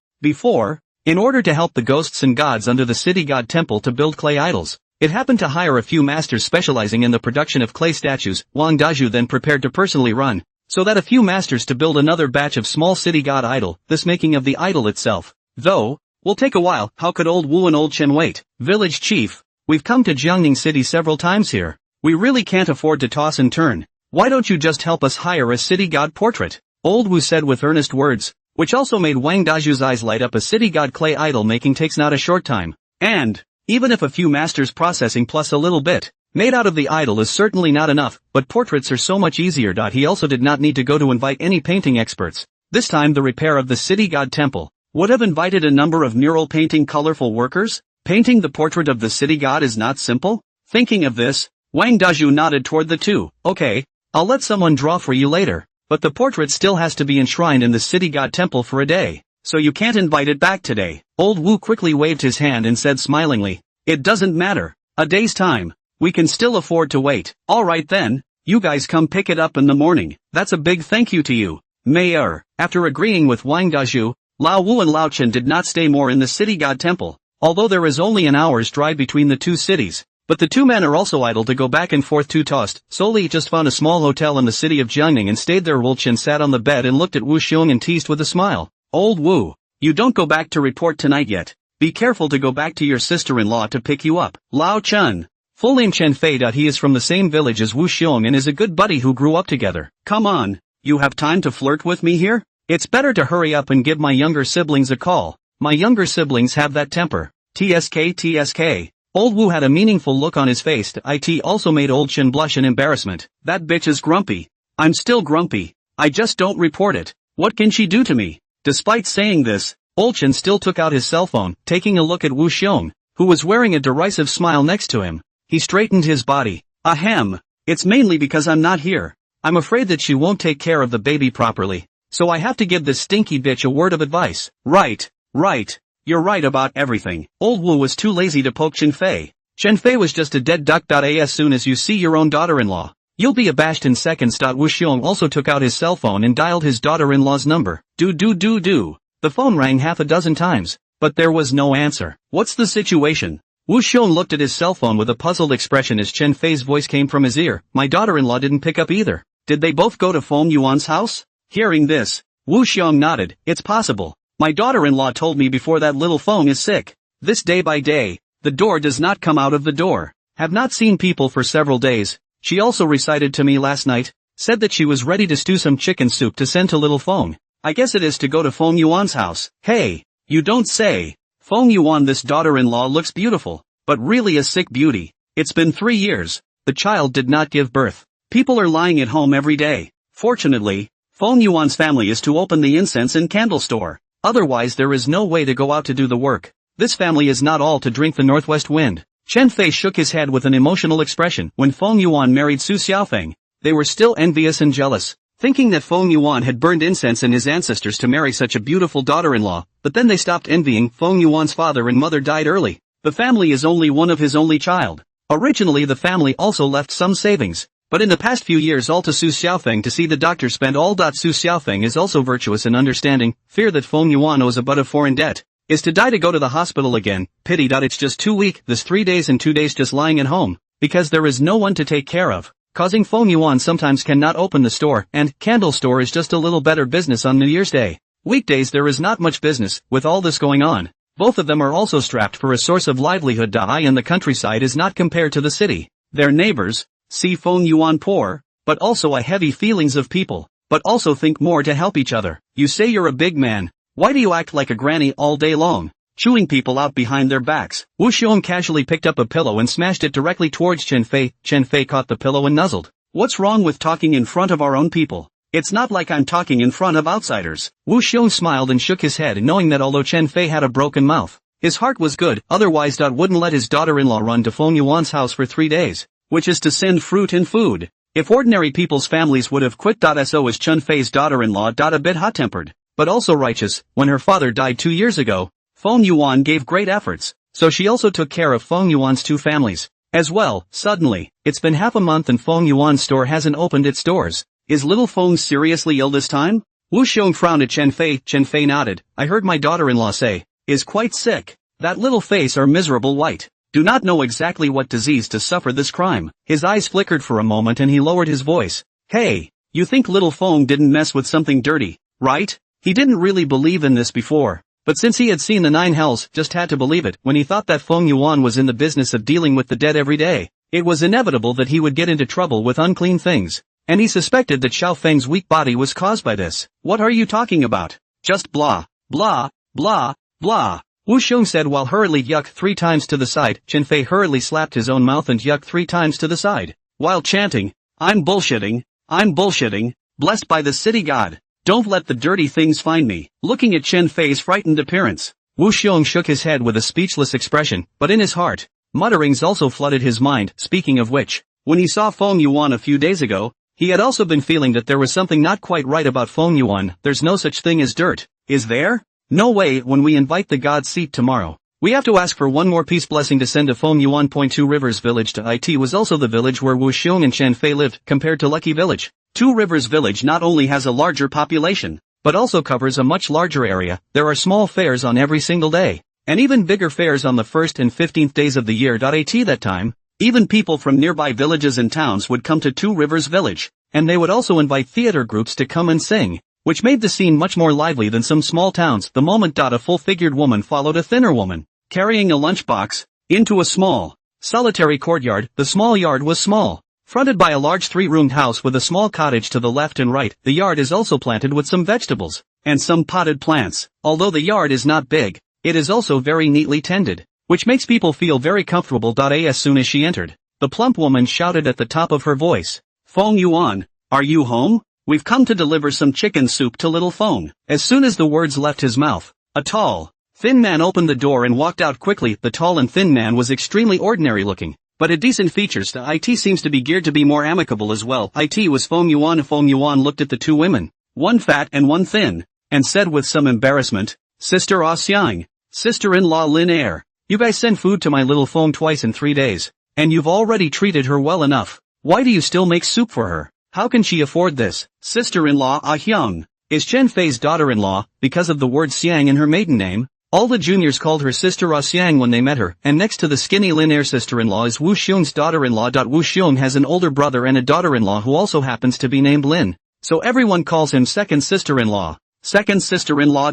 In order to help the ghosts and gods under the city god temple to build clay idols, it happened to hire a few masters specializing in the production of clay statues. Wang Daju then prepared to personally run, so that a few masters to build another batch of small city god idol, this making of the idol itself, though, will take a while. How could Old Wu and Old Chen wait? Village chief, we've come to Jiangning City several times here. We really can't afford to toss and turn. Why don't you just help us hire a city god portrait? Old Wu said with earnest words, which also made Wang Daju's eyes light up. A city god clay idol making takes not a short time, and, even if a few masters processing plus a little bit made out of the idol is certainly not enough, but portraits are so much easier. He also did not need to go to invite any painting experts. This time the repair of the city god temple would have invited a number of mural painting colorful workers. Painting the portrait of the city god is not simple. Thinking of this, Wang Daju nodded toward the two. Okay, I'll let someone draw for you later. But the portrait still has to be enshrined in the city god temple for a day, so you can't invite it back today. Old Wu quickly waved his hand and said smilingly, it doesn't matter. A day's time. We can still afford to wait. Alright then, you guys come pick it up in the morning. That's a big thank you to you, Mayor. After agreeing with Wang Daju, Lao Wu and Lao Chen did not stay more in the city god temple, although there is only an hour's drive between the two cities. But the two men are also idle to go back and forth to tossed. Solely just found a small hotel in the city of Jiangning and stayed there. Wu Chen sat on the bed and looked at Wu Xiong and teased with a smile. Old Wu, you don't go back to report tonight yet. Be careful to go back to your sister-in-law to pick you up. Lao Chen. Full name Chen Fei. He is from the same village as Wu Xiong and is a good buddy who grew up together. Come on, you have time to flirt with me here? It's better to hurry up and give my younger siblings a call. My younger siblings have that temper. TSK. Old Wu had a meaningful look on his face. It also made Old Chen blush in embarrassment. That bitch is grumpy. I'm still grumpy. I just don't report it. What can she do to me? Despite saying this, Old Chen still took out his cell phone, taking a look at Wu Xiong, who was wearing a derisive smile next to him. He straightened his body. Ahem. It's mainly because I'm not here. I'm afraid that she won't take care of the baby properly. So I have to give this stinky bitch a word of advice. Right. You're right about everything. Old Wu was too lazy to poke Chen Fei. Chen Fei was just a dead duck. As soon as you see your own daughter-in-law, you'll be abashed in seconds. Wu Xiong also took out his cell phone and dialed his daughter-in-law's number. Do. The phone rang half a dozen times, but there was no answer. What's the situation? Wu Xiong looked at his cell phone with a puzzled expression as Chen Fei's voice came from his ear. My daughter-in-law didn't pick up either. Did they both go to Feng Yuan's house? Hearing this, Wu Xiong nodded. It's possible. My daughter-in-law told me before that little Feng is sick. This day by day, the door does not come out of the door. Have not seen people for several days. She also recited to me last night, said that she was ready to stew some chicken soup to send to little Feng. I guess it is to go to Feng Yuan's house. Hey, you don't say. Feng Yuan, this daughter-in-law looks beautiful, but really a sick beauty. It's been 3 years. The child did not give birth. People are lying at home every day. Fortunately, Feng Yuan's family is to open the incense and candle store. Otherwise there is no way to go out to do the work. This family is not all to drink the northwest wind. Chen Fei shook his head with an emotional expression. When Feng Yuan married Su Xiaofeng, they were still envious and jealous, thinking that Feng Yuan had burned incense in his ancestors to marry such a beautiful daughter-in-law, but then they stopped envying. Feng Yuan's father and mother died early. The family is only one of his only child. Originally the family also left some savings, but in the past few years all to Su Xiaofeng to see the doctor spend all. Su Xiaofeng is also virtuous and understanding. Fear that Feng Yuan owes a butt of foreign debt. Is to die to go to the hospital again. Pity. It's just too weak. This 3 days and 2 days just lying at home, because there is no one to take care of, causing Feng Yuan sometimes cannot open the store, and candle store is just a little better business on New Year's Day. Weekdays there is not much business. With all this going on, both of them are also strapped for a source of livelihood. And the countryside is not compared to the city. Their neighbors see Feng Yuan poor, but also a heavy feelings of people, but also think more to help each other. You say you're a big man. Why do you act like a granny all day long, chewing people out behind their backs? Wu Xiong casually picked up a pillow and smashed it directly towards Chen Fei. Chen Fei caught the pillow and nuzzled. What's wrong with talking in front of our own people? It's not like I'm talking in front of outsiders. Wu Xiong smiled and shook his head, knowing that although Chen Fei had a broken mouth, his heart was good. Otherwise wouldn't let his daughter-in-law run to Feng Yuan's house for 3 days, which is to send fruit and food. If ordinary people's families would have quit. So is Chen Fei's daughter-in-law. A bit hot-tempered, but also righteous. When her father died 2 years ago, Feng Yuan gave great efforts, so she also took care of Feng Yuan's 2 families as well. Suddenly, it's been half a month and Feng Yuan's store hasn't opened its doors. Is little Feng seriously ill this time? Wu Xiong frowned at Chen Fei. Chen Fei nodded. I heard my daughter-in-law say, is quite sick. That little face are miserable white. Do not know exactly what disease to suffer this crime. His eyes flickered for a moment and he lowered his voice. Hey, you think little Feng didn't mess with something dirty, right? He didn't really believe in this before, but since he had seen the 9 hells, just had to believe it. When he thought that Feng Yuan was in the business of dealing with the dead every day, it was inevitable that he would get into trouble with unclean things, and he suspected that Xiao Feng's weak body was caused by this. What are you talking about? Just blah, blah, blah, blah. Wu Xiong said while hurriedly yuck 3 times to the side. Chen Fei hurriedly slapped his own mouth and yuck 3 times to the side, while chanting, I'm bullshitting, blessed by the city god. Don't let the dirty things find me. Looking at Chen Fei's frightened appearance, Wu Xiong shook his head with a speechless expression, but in his heart, mutterings also flooded his mind. Speaking of which, when he saw Feng Yuan a few days ago, he had also been feeling that there was something not quite right about Feng Yuan. There's no such thing as dirt, is there? No way. When we invite the god's seat tomorrow, we have to ask for one more peace blessing to send to Feng Yuan. 2 Rivers Village to it was also the village where Wu Xiong and Chen Fei lived. Compared to Lucky Village, 2 Rivers Village not only has a larger population, but also covers a much larger area. There are small fairs on every single day, and even bigger fairs on the 1st and 15th days of the year. At that time, even people from nearby villages and towns would come to 2 Rivers Village, and they would also invite theater groups to come and sing, which made the scene much more lively than some small towns. The moment a full-figured woman followed a thinner woman, carrying a lunchbox, into a small, solitary courtyard. The small yard was small, fronted by a large 3-roomed house with a small cottage to the left and right. The yard is also planted with some vegetables, and some potted plants. Although the yard is not big, it is also very neatly tended, which makes people feel very comfortable. As soon as she entered, the plump woman shouted at the top of her voice, Feng Yuan, are you home? We've come to deliver some chicken soup to little Feng. As soon as the words left his mouth, a tall, thin man opened the door and walked out quickly. The tall and thin man was extremely ordinary looking, but had decent features. The IT seems to be geared to be more amicable as well. It was Feng Yuan. Feng Yuan looked at the 2 women, one fat and one thin, and said with some embarrassment, Sister Ah Xiang, Sister-in-law Lin Air. You guys send food to my little Fong twice in 3 days. And you've already treated her well enough. Why do you still make soup for her? How can she afford this? Sister-in-law Ah Hyung. Is Chen Fei's daughter-in-law, because of the word Xiang in her maiden name? All the juniors called her Sister Ah Xiang when they met her, and next to the skinny Lin Air sister-in-law is Wu Xiong's daughter-in-law. Wu Xiong has an older brother and a daughter-in-law who also happens to be named Lin. So everyone calls him second sister-in-law. Second sister-in-law.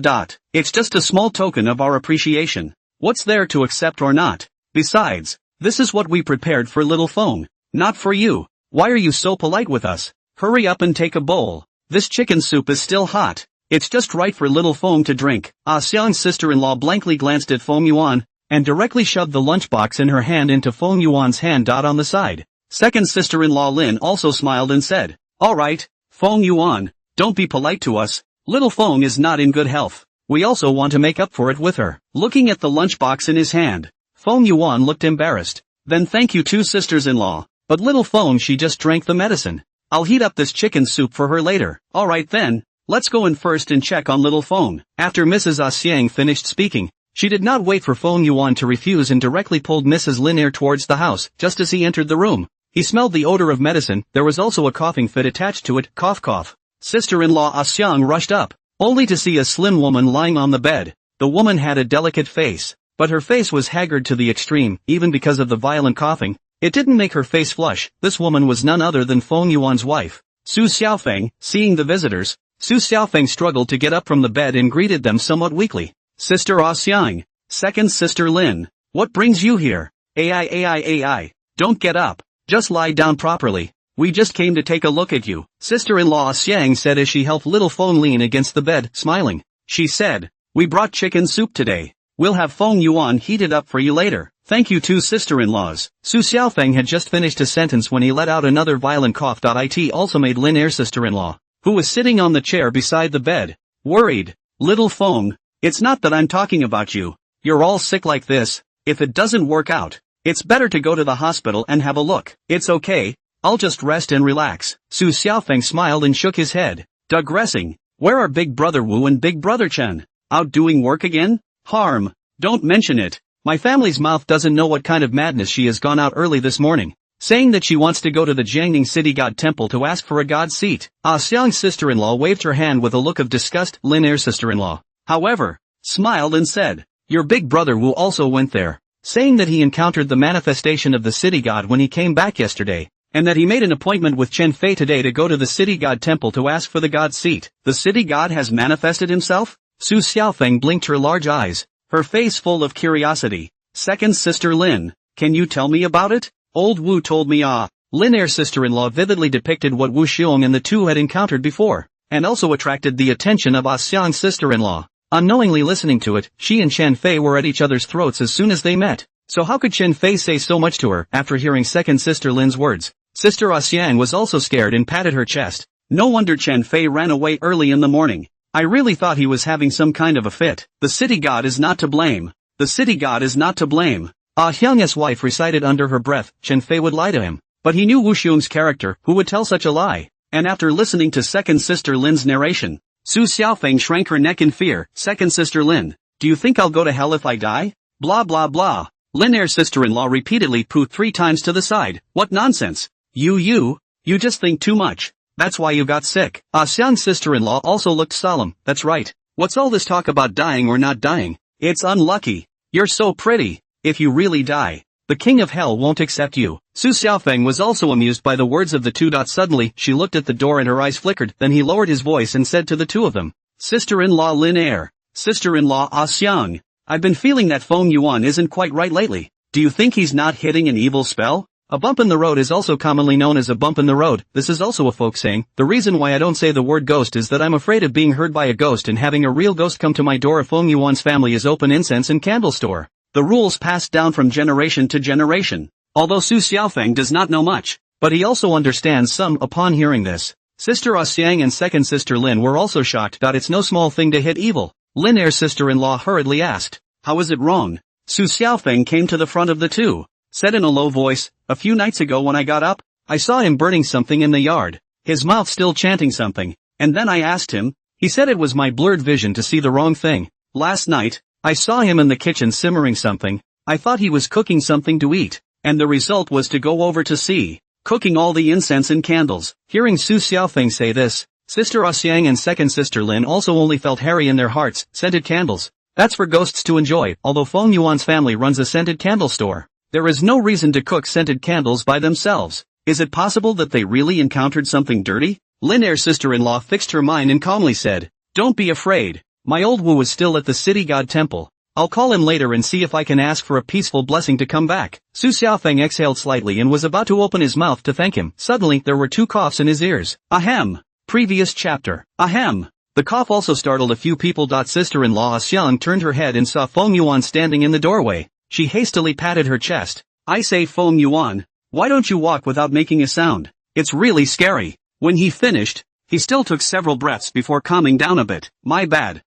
It's just a small token of our appreciation. What's there to accept or not? Besides, this is what we prepared for little Fong. Not for you. Why are you so polite with us? Hurry up and take a bowl. This chicken soup is still hot. It's just right for little Fong to drink. Ah Xiang's sister-in-law blankly glanced at Fong Yuan, and directly shoved the lunchbox in her hand into Fong Yuan's hand. On the side. Second sister-in-law Lin also smiled and said, "Alright, Fong Yuan, don't be polite to us. Little Fong is not in good health. We also want to make up for it with her." Looking at the lunchbox in his hand, Fong Yuan looked embarrassed. "Then thank you two sisters-in-law. But little Fong, she just drank the medicine. I'll heat up this chicken soup for her later." "Alright then. Let's go in first and check on little Fong." After Mrs. Ah Xiang finished speaking, she did not wait for Fong Yuan to refuse and directly pulled Mrs. Lin Air towards the house. Just as he entered the room, he smelled the odor of medicine. There was also a coughing fit attached to it. Cough cough. Sister-in-law Ah Xiang rushed up, only to see a slim woman lying on the bed. The woman had a delicate face, but her face was haggard to the extreme. Even because of the violent coughing, it didn't make her face flush. This woman was none other than Fong Yuan's wife, Su Xiaofeng. Seeing the visitors, Su Xiaofeng struggled to get up from the bed and greeted them somewhat weakly. "Sister Ah Xiang, second sister Lin, what brings you here?" AI, don't get up, just lie down properly. We just came to take a look at you," sister-in-law Ah Xiang said as she helped little Fong lean against the bed. Smiling, she said, "We brought chicken soup today. We'll have Fong Yuan heat it up for you later." "Thank you two sister-in-laws." Su Xiaofeng had just finished a sentence when he let out another violent cough. It also made Lin Air sister-in-law, who was sitting on the chair beside the bed, worried. "Little Fong, it's not that I'm talking about you. You're all sick like this. If it doesn't work out, it's better to go to the hospital and have a look." "It's okay. I'll just rest and relax." Su Xiaofeng smiled and shook his head. Digressing, where are Big Brother Wu and Big Brother Chen? Out doing work again? Harm, don't mention it. My family's mouth doesn't know what kind of madness she has gone out early this morning, saying that she wants to go to the Jiangning city god temple to ask for a god seat. Ah Xiang's sister-in-law waved her hand with a look of disgust. Lin Air's sister-in-law, however, smiled and said, "Your Big Brother Wu also went there, saying that he encountered the manifestation of the city god when he came back yesterday, and that he made an appointment with Chen Fei today to go to the city god temple to ask for the god seat." "The city god has manifested himself?" Su Xiaofeng blinked her large eyes, her face full of curiosity. "Second sister Lin, can you tell me about it?" "Old Wu told me." Lin Air's sister-in-law vividly depicted what Wu Xiong and the two had encountered before, and also attracted the attention of Ah Xiang's sister-in-law. Unknowingly listening to it, she and Chen Fei were at each other's throats as soon as they met. So how could Chen Fei say so much to her after hearing second sister Lin's words? Sister Ah Xiang was also scared and patted her chest. No wonder Chen Fei ran away early in the morning. I really thought he was having some kind of a fit. The city god is not to blame. The city god is not to blame. Ah Hyung's wife recited under her breath. Chen Fei would lie to him, but he knew Wu Xiong's character. Who would tell such a lie? And after listening to second sister Lin's narration, Su Xiaofeng shrank her neck in fear. Second sister Lin, do you think I'll go to hell if I die? Blah blah blah. Lin Air's sister-in-law repeatedly pooed 3 times to the side. What nonsense. You just think too much. That's why you got sick. Ah Xiang's sister-in-law also looked solemn. That's right. What's all this talk about dying or not dying? It's unlucky. You're so pretty. If you really die, the king of hell won't accept you. Su Xiaofeng was also amused by the words of the two. Suddenly, she looked at the door and her eyes flickered. Then he lowered his voice and said to the two of them, Sister-in-law Lin Air, sister-in-law Ah Xiang, I've been feeling that Fong Yuan isn't quite right lately. Do you think he's not hitting an evil spell? A bump in the road is also commonly known as a bump in the road. This is also a folk saying. The reason why I don't say the word ghost is that I'm afraid of being heard by a ghost and having a real ghost come to my door. If Fong Yuan's family is open incense and candle store. The rules passed down from generation to generation. Although Su Xiaofeng does not know much, but he also understands some. Upon hearing this, Sister Ah Xiang and second sister Lin were also shocked. It's no small thing to hit evil. Lin Air's sister-in-law hurriedly asked, how is it wrong? Su Xiaofeng came to the front of the two, said in a low voice, a few nights ago when I got up, I saw him burning something in the yard, his mouth still chanting something, and then I asked him, he said it was my blurred vision to see the wrong thing. Last night, I saw him in the kitchen simmering something. I thought he was cooking something to eat, and the result was to go over to see, cooking all the incense and candles. Hearing Su Xiaofeng say this, Sister Xiang and second sister Lin also only felt hairy in their hearts. Scented candles. That's for ghosts to enjoy. Although Feng Yuan's family runs a scented candle store, there is no reason to cook scented candles by themselves. Is it possible that they really encountered something dirty? Lin Er's sister-in-law fixed her mind and calmly said, "Don't be afraid. My old Wu is still at the city god temple. I'll call him later and see if I can ask for a peaceful blessing to come back." Su Xiaofeng exhaled slightly and was about to open his mouth to thank him. Suddenly there were two coughs in his ears. Ahem. Previous chapter. Ahem. The cough also startled a few people. Sister-in-law Xiang turned her head and saw Feng Yuan standing in the doorway. She hastily patted her chest. "I say, Feng Yuan, why don't you walk without making a sound? It's really scary." When he finished, he still took several breaths before calming down a bit. My bad.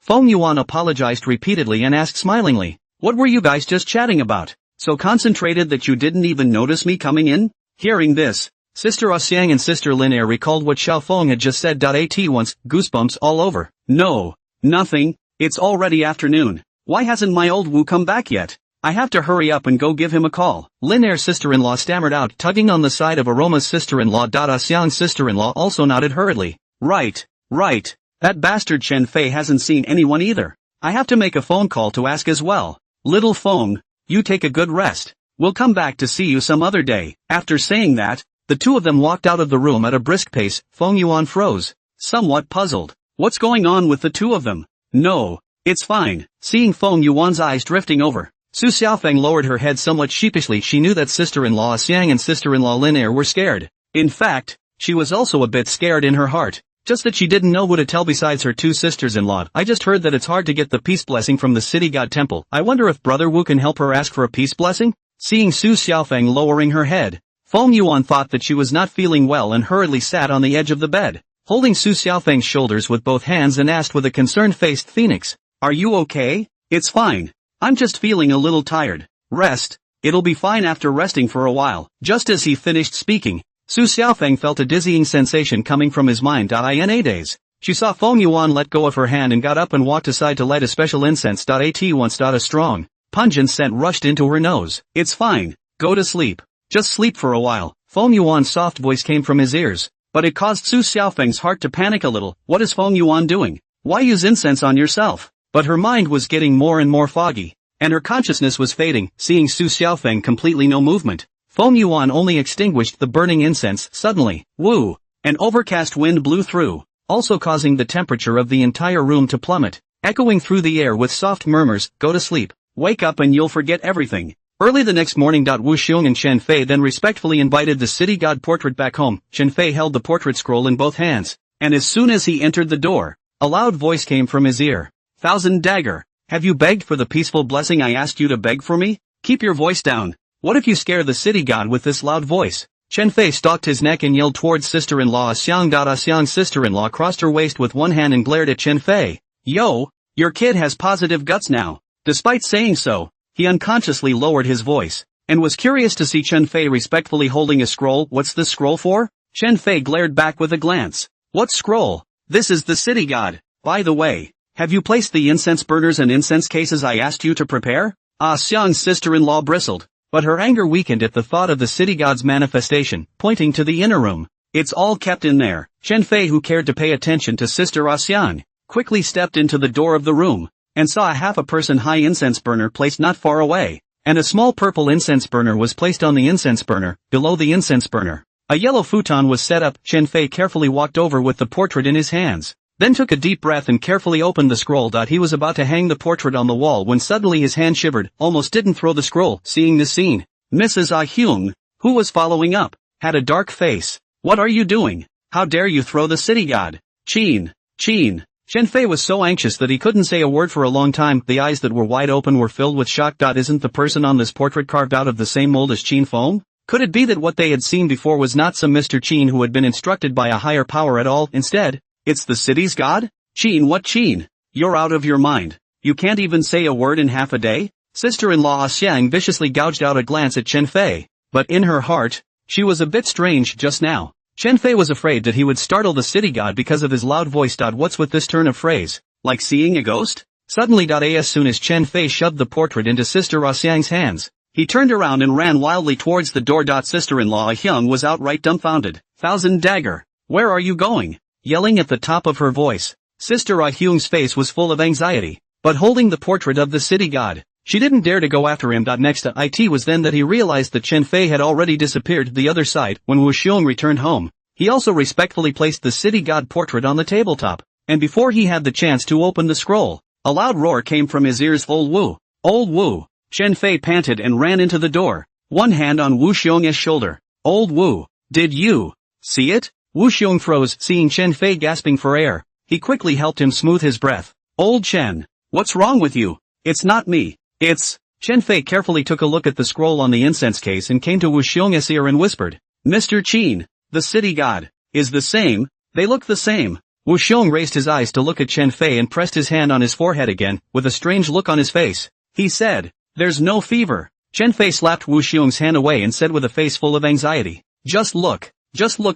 Feng Yuan apologized repeatedly and asked smilingly, "What were you guys just chatting about? So concentrated that you didn't even notice me coming in?" Hearing this, Sister Xiang and Sister Lin Er recalled what Xiao Feng had just said. At once, goosebumps all over. "No, nothing, it's already afternoon. Why hasn't my old Wu come back yet? I have to hurry up and go give him a call." Lin Er's sister-in-law stammered out, tugging on the side of Aroma's sister-in-law. Xiang's sister-in-law also nodded hurriedly. Right. That bastard Chen Fei hasn't seen anyone either. I have to make a phone call to ask as well. Little Feng, you take a good rest. We'll come back to see you some other day. After saying that, the two of them walked out of the room at a brisk pace. Feng Yuan froze, somewhat puzzled. What's going on with the two of them? No, it's fine. Seeing Feng Yuan's eyes drifting over, Su Xiaofeng lowered her head somewhat sheepishly. She knew that sister-in-law Xiang and sister-in-law Lin Er were scared. In fact, she was also a bit scared in her heart. Just that she didn't know who to tell besides her two sisters-in-law. I just heard that it's hard to get the peace blessing from the city god temple. I wonder if Brother Wu can help her ask for a peace blessing? Seeing Su Xiaofeng lowering her head, Feng Yuan thought that she was not feeling well and hurriedly sat on the edge of the bed, holding Su Xiaofeng's shoulders with both hands and asked with a concerned-faced phoenix, "Are you okay?" "It's fine. I'm just feeling a little tired." "Rest. It'll be fine after resting for a while." Just as he finished speaking, Su Xiaofeng felt a dizzying sensation coming from his mind. In days, she saw Feng Yuan let go of her hand and got up and walked aside to light a special incense. At once, a strong, pungent scent rushed into her nose. "It's fine. Go to sleep. Just sleep for a while." Feng Yuan's soft voice came from his ears, but it caused Su Xiaofeng's heart to panic a little. What is Feng Yuan doing? Why use incense on yourself? But her mind was getting more and more foggy, and her consciousness was fading. Seeing Su Xiaofeng completely no movement, Feng Yuan only extinguished the burning incense. Suddenly, woo! An overcast wind blew through, also causing the temperature of the entire room to plummet, echoing through the air with soft murmurs. "Go to sleep. Wake up and you'll forget everything." Early the next morning, Wu Xiong and Chen Fei then respectfully invited the city god portrait back home. Chen Fei held the portrait scroll in both hands, and as soon as he entered the door, a loud voice came from his ear. "Thousand Dagger, have you begged for the peaceful blessing I asked you to beg for me? Keep your voice down. What if you scare the city god with this loud voice?" Chen Fei stalked his neck and yelled towards sister-in-law Xiang. Xiang's sister-in-law crossed her waist with one hand and glared at Chen Fei. "Yo, your kid has positive guts now." Despite saying so, he unconsciously lowered his voice, and was curious to see Chen Fei respectfully holding a scroll. "What's this scroll for?" Chen Fei glared back with a glance. "What scroll? This is the city god. By the way, have you placed the incense burners and incense cases I asked you to prepare?" Xiang's sister-in-law bristled, but her anger weakened at the thought of the city god's manifestation, pointing to the inner room. "It's all kept in there." Chen Fei, who cared to pay attention to Sister Xiang, quickly stepped into the door of the room, and saw a half-a-person high incense burner placed not far away, and a small purple incense burner was placed on the incense burner. Below the incense burner, a yellow futon was set up. Chen Fei carefully walked over with the portrait in his hands, then took a deep breath and carefully opened the scroll. He was about to hang the portrait on the wall when suddenly his hand shivered, almost didn't throw the scroll. Seeing this scene, Mrs. Ah Hyung, who was following up, had a dark face. "What are you doing? How dare you throw the city god? Qin. Chen Fei was so anxious that he couldn't say a word for a long time. The eyes that were wide open were filled with shock. Isn't the person on this portrait carved out of the same mold as Qin Feng? Could it be that what they had seen before was not some Mr. Qin who had been instructed by a higher power at all? Instead, it's the city's god? Qin, what Qin? You're out of your mind. You can't even say a word in half a day? Sister-in-law Xiang viciously gouged out a glance at Chen Fei, but in her heart, she was a bit strange just now. Chen Fei was afraid that he would startle the city god because of his loud voice. What's with this turn of phrase? Like seeing a ghost? Suddenly, as soon as Chen Fei shoved the portrait into Sister Xiang's hands, he turned around and ran wildly towards the door. Sister-in-law Hyung was outright dumbfounded. Thousand Dagger, where are you going? Yelling at the top of her voice, Sister Hyung's face was full of anxiety, but holding the portrait of the city god, she didn't dare to go after him. Next to it was then that he realized that Chen Fei had already disappeared to the other side. When Wu Xiong returned home, he also respectfully placed the city god portrait on the tabletop, and before he had the chance to open the scroll, a loud roar came from his ears. Old Wu! Old Wu! Chen Fei panted and ran into the door, one hand on Wu Xiong's shoulder. Old Wu, did you see it? Wu Xiong froze, seeing Chen Fei gasping for air. He quickly helped him smooth his breath. Old Chen, what's wrong with you? It's not me. It's... Chen Fei carefully took a look at the scroll on the incense case and came to Wu Xiong's ear and whispered, Mr. Qin, the city god, is the same, they look the same. Wu Xiong raised his eyes to look at Chen Fei and pressed his hand on his forehead again, with a strange look on his face. He said, there's no fever. Chen Fei slapped Wu Xiong's hand away and said with a face full of anxiety, just look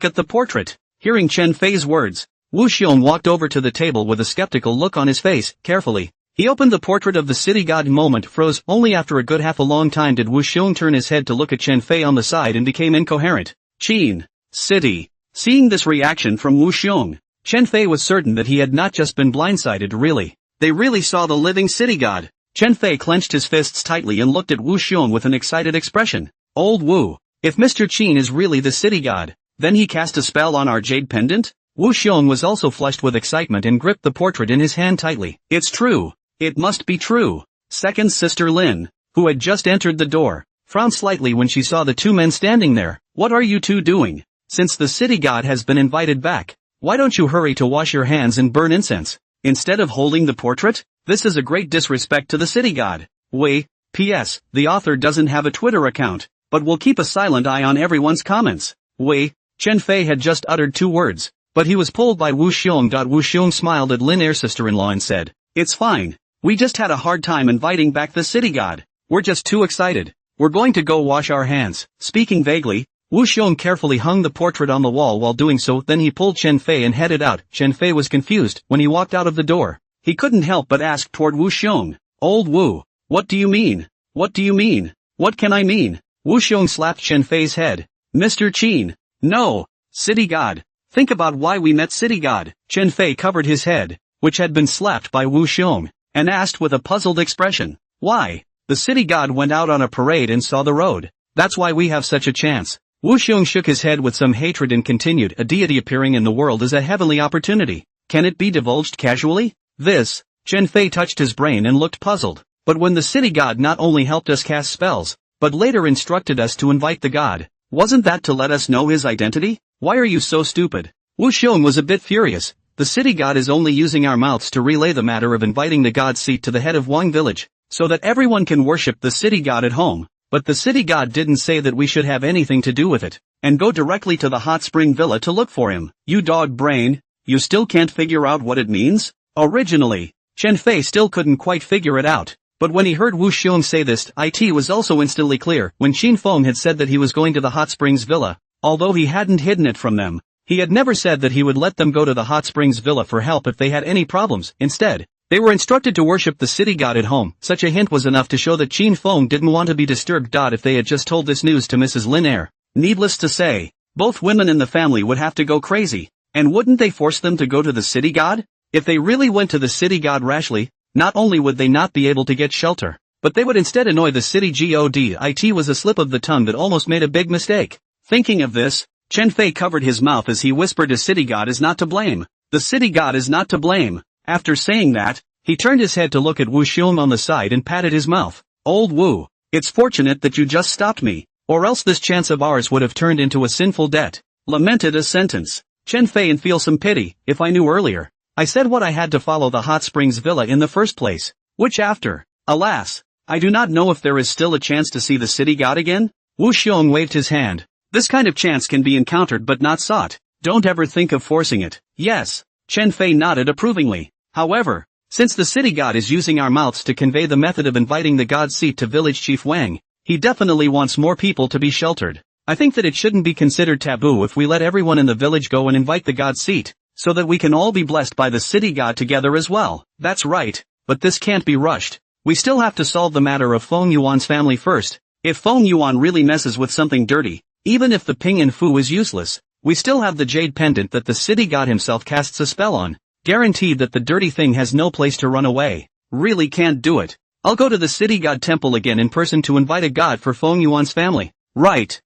at the portrait. Hearing Chen Fei's words, Wu Xiong walked over to the table with a skeptical look on his face. Carefully, he opened the portrait of the city god. Moment froze. Only after a good half a long time did Wu Xiong turn his head to look at Chen Fei on the side and became incoherent. Qin, city. Seeing this reaction from Wu Xiong, Chen Fei was certain that he had not just been blindsided. They really saw the living city god. Chen Fei clenched his fists tightly and looked at Wu Xiong with an excited expression. Old Wu, if Mr. Qin is really the city god, then he cast a spell on our jade pendant? Wu Xiong was also flushed with excitement and gripped the portrait in his hand tightly. It's true. It must be true. Second Sister Lin, who had just entered the door, frowned slightly when she saw the two men standing there. What are you two doing? Since the city god has been invited back, why don't you hurry to wash your hands and burn incense, instead of holding the portrait? This is a great disrespect to the city god. Wait, P.S. The author doesn't have a Twitter account, but will keep a silent eye on everyone's comments. Wait, Chen Fei had just uttered two words, but he was pulled by Wu Xiong. Wu Xiong smiled at Lin Air's sister-in-law and said, it's fine. We just had a hard time inviting back the city god. We're just too excited. We're going to go wash our hands. Speaking vaguely, Wu Xiong carefully hung the portrait on the wall. While doing so, then he pulled Chen Fei and headed out. Chen Fei was confused when he walked out of the door. He couldn't help but ask toward Wu Xiong, Old Wu, what do you mean? What do you mean? What can I mean? Wu Xiong slapped Chen Fei's head. Mr. Qin. No. City god. Think about why we met city god. Chen Fei covered his head, which had been slapped by Wu Xiong, and asked with a puzzled expression. Why? The city god went out on a parade and saw the road. That's why we have such a chance. Wu Xiong shook his head with some hatred and continued, a deity appearing in the world is a heavenly opportunity. Can it be divulged casually? This, Chen Fei touched his brain and looked puzzled. But when the city god not only helped us cast spells, but later instructed us to invite the god, wasn't that to let us know his identity? Why are you so stupid? Wu Xiong was a bit furious. The city god is only using our mouths to relay the matter of inviting the god's seat to the head of Wang village, so that everyone can worship the city god at home. But the city god didn't say that we should have anything to do with it, and go directly to the hot spring villa to look for him. You dog brain, you still can't figure out what it means? Originally, Chen Fei still couldn't quite figure it out, but when he heard Wu Xiong say this, it was also instantly clear. When Qin Feng had said that he was going to the hot springs villa, although he hadn't hidden it from them, he had never said that he would let them go to the hot springs villa for help if they had any problems. Instead, they were instructed to worship the city god at home. Such a hint was enough to show that Qin Feng didn't want to be disturbed. If they had just told this news to Mrs. Lin Air, needless to say, both women in the family would have to go crazy. And wouldn't they force them to go to the city god? If they really went to the city god rashly, not only would they not be able to get shelter, but they would instead annoy the city god. It was a slip of the tongue that almost made a big mistake. Thinking of this, Chen Fei covered his mouth as he whispered, a city god is not to blame. The city god is not to blame. After saying that, he turned his head to look at Wu Xiong on the side and patted his mouth. Old Wu, it's fortunate that you just stopped me, or else this chance of ours would have turned into a sinful debt. Lamented a sentence. Chen Fei, and feel some pity. If I knew earlier, I said what I had to follow the hot springs villa in the first place, which after, alas, I do not know if there is still a chance to see the city god again? Wu Xiong waved his hand. This kind of chance can be encountered but not sought. Don't ever think of forcing it. Yes. Chen Fei nodded approvingly. However, since the city god is using our mouths to convey the method of inviting the god's seat to village chief Wang, he definitely wants more people to be sheltered. I think that it shouldn't be considered taboo if we let everyone in the village go and invite the god's seat, so that we can all be blessed by the city god together as well. That's right. but this can't be rushed. We still have to solve the matter of Feng Yuan's family first. If Feng Yuan really messes with something dirty, even if the Ping and Fu is useless, we still have the jade pendant that the city god himself casts a spell on. Guaranteed that the dirty thing has no place to run away. Really can't do it. I'll go to the city god temple again in person to invite a god for Feng Yuan's family. Right.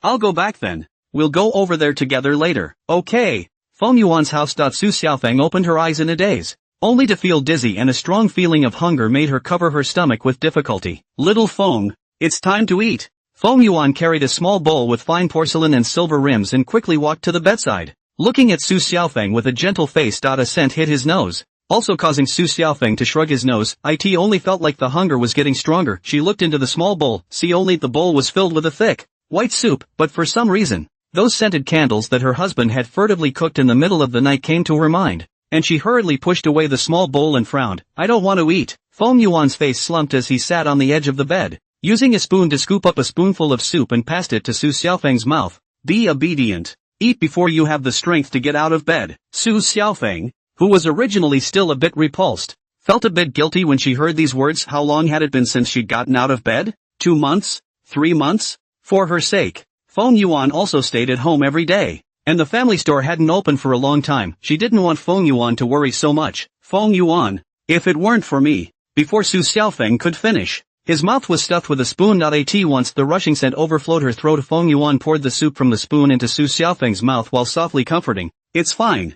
I'll go back then. We'll go over there together later. Okay. Feng Yuan's house. Su Xiaofeng opened her eyes in a daze, only to feel dizzy, and a strong feeling of hunger made her cover her stomach with difficulty. Little Feng, it's time to eat. Feng Yuan carried a small bowl with fine porcelain and silver rims and quickly walked to the bedside. Looking at Su Xiaofeng with a gentle face. A scent hit his nose, also causing Su Xiaofeng to shrug his nose. It only felt like the hunger was getting stronger. She looked into the small bowl, see only the bowl was filled with a thick, white soup, but for some reason, those scented candles that her husband had furtively cooked in the middle of the night came to her mind, and she hurriedly pushed away the small bowl and frowned. I don't want to eat. Feng Yuan's face slumped as he sat on the edge of the bed, using a spoon to scoop up a spoonful of soup and passed it to Su Xiaofeng's mouth. Be obedient. Eat before you have the strength to get out of bed. Su Xiaofeng, who was originally still a bit repulsed, felt a bit guilty when she heard these words. How long had it been since she'd gotten out of bed? 2 months? 3 months? For her sake, Feng Yuan also stayed at home every day, and the family store hadn't opened for a long time. She didn't want Feng Yuan to worry so much. Feng Yuan, if it weren't for me. Before Su Xiaofeng could finish, his mouth was stuffed with a spoon. Once the rushing scent overflowed her throat, Feng Yuan poured the soup from the spoon into Su Xiaofeng's mouth while softly comforting. It's fine.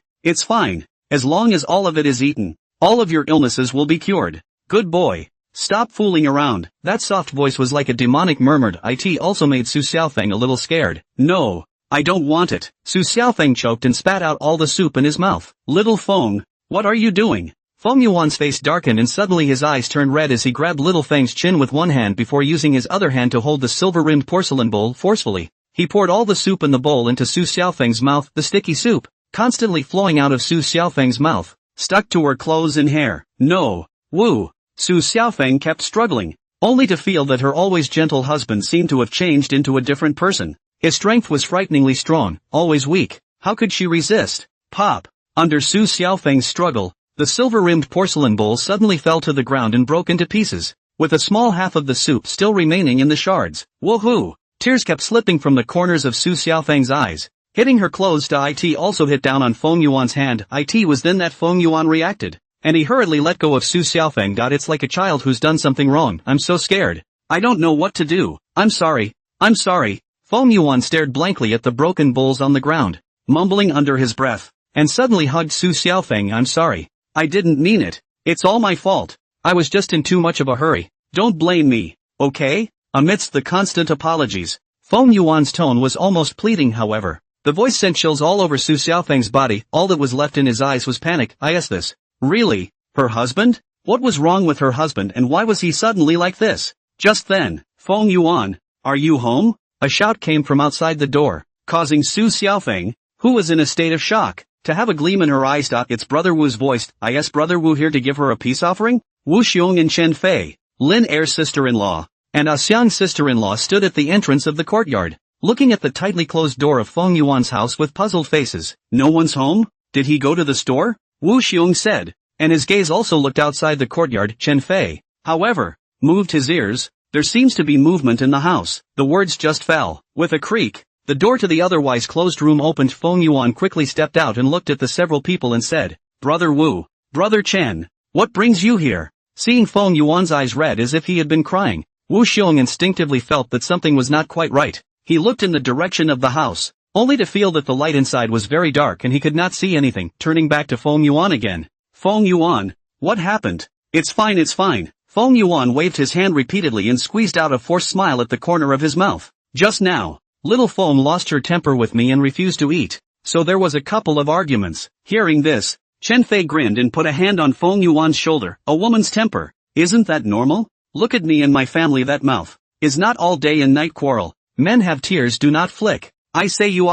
As long as all of it is eaten, all of your illnesses will be cured. Good boy. Stop fooling around. That soft voice was like a demonic murmured. It also made Su Xiaofeng a little scared. No, I don't want it. Su Xiaofeng choked and spat out all the soup in his mouth. Little Feng, what are you doing? Feng Yuan's face darkened and suddenly his eyes turned red as he grabbed Little Feng's chin with one hand before using his other hand to hold the silver-rimmed porcelain bowl forcefully. He poured all the soup in the bowl into Su Xiaofeng's mouth. The sticky soup, constantly flowing out of Su Xiaofeng's mouth, stuck to her clothes and hair. No. Woo. Su Xiaofeng kept struggling, only to feel that her always gentle husband seemed to have changed into a different person. His strength was frighteningly strong, always weak. How could she resist? Pop. Under Su Xiaofeng's struggle, the silver-rimmed porcelain bowl suddenly fell to the ground and broke into pieces, with a small half of the soup still remaining in the shards. Woohoo! Tears kept slipping from the corners of Su Xiaofeng's eyes, hitting her clothes. It also hit down on Feng Yuan's hand. It was then that Feng Yuan reacted, and he hurriedly let go of Su Xiaofeng. It's like a child who's done something wrong. I'm so scared. I don't know what to do. I'm sorry. Feng Yuan stared blankly at the broken bowls on the ground, mumbling under his breath, and suddenly hugged Su Xiaofeng. I'm sorry. I didn't mean it. It's all my fault. I was just in too much of a hurry. Don't blame me, okay? Amidst the constant apologies, Feng Yuan's tone was almost pleading. However, the voice sent chills all over Su Xiaofeng's body. All that was left in his eyes was panic. This. Really? Her husband? What was wrong with her husband and why was he suddenly like this? Just then, Feng Yuan, are you home? A shout came from outside the door, causing Su Xiaofeng, who was in a state of shock, to have a gleam in her eyes. It's Brother Wu's voice. Is Brother Wu here to give her a peace offering? Wu Xiong and Chen Fei, Lin Er's sister-in-law, and Xiang's sister-in-law stood at the entrance of the courtyard, looking at the tightly closed door of Feng Yuan's house with puzzled faces. No one's home? Did he go to the store? Wu Xiong said, and his gaze also looked outside the courtyard. Chen Fei, however, moved his ears. There seems to be movement in the house. The words just fell. With a creak, the door to the otherwise closed room opened. Feng Yuan quickly stepped out and looked at the several people and said, Brother Wu, Brother Chen, what brings you here? Seeing Feng Yuan's eyes red as if he had been crying, Wu Xiong instinctively felt that something was not quite right. He looked in the direction of the house, only to feel that the light inside was very dark and he could not see anything. Turning back to Feng Yuan again. Feng Yuan, what happened? It's fine. Feng Yuan waved his hand repeatedly and squeezed out a forced smile at the corner of his mouth. Just now, little Feng lost her temper with me and refused to eat, so there was a couple of arguments. Hearing this, Chen Fei grinned and put a hand on Feng Yuan's shoulder. A woman's temper, isn't that normal? Look at me and my family. That mouth is not all day and night quarrel. Men have tears do not flick. I say you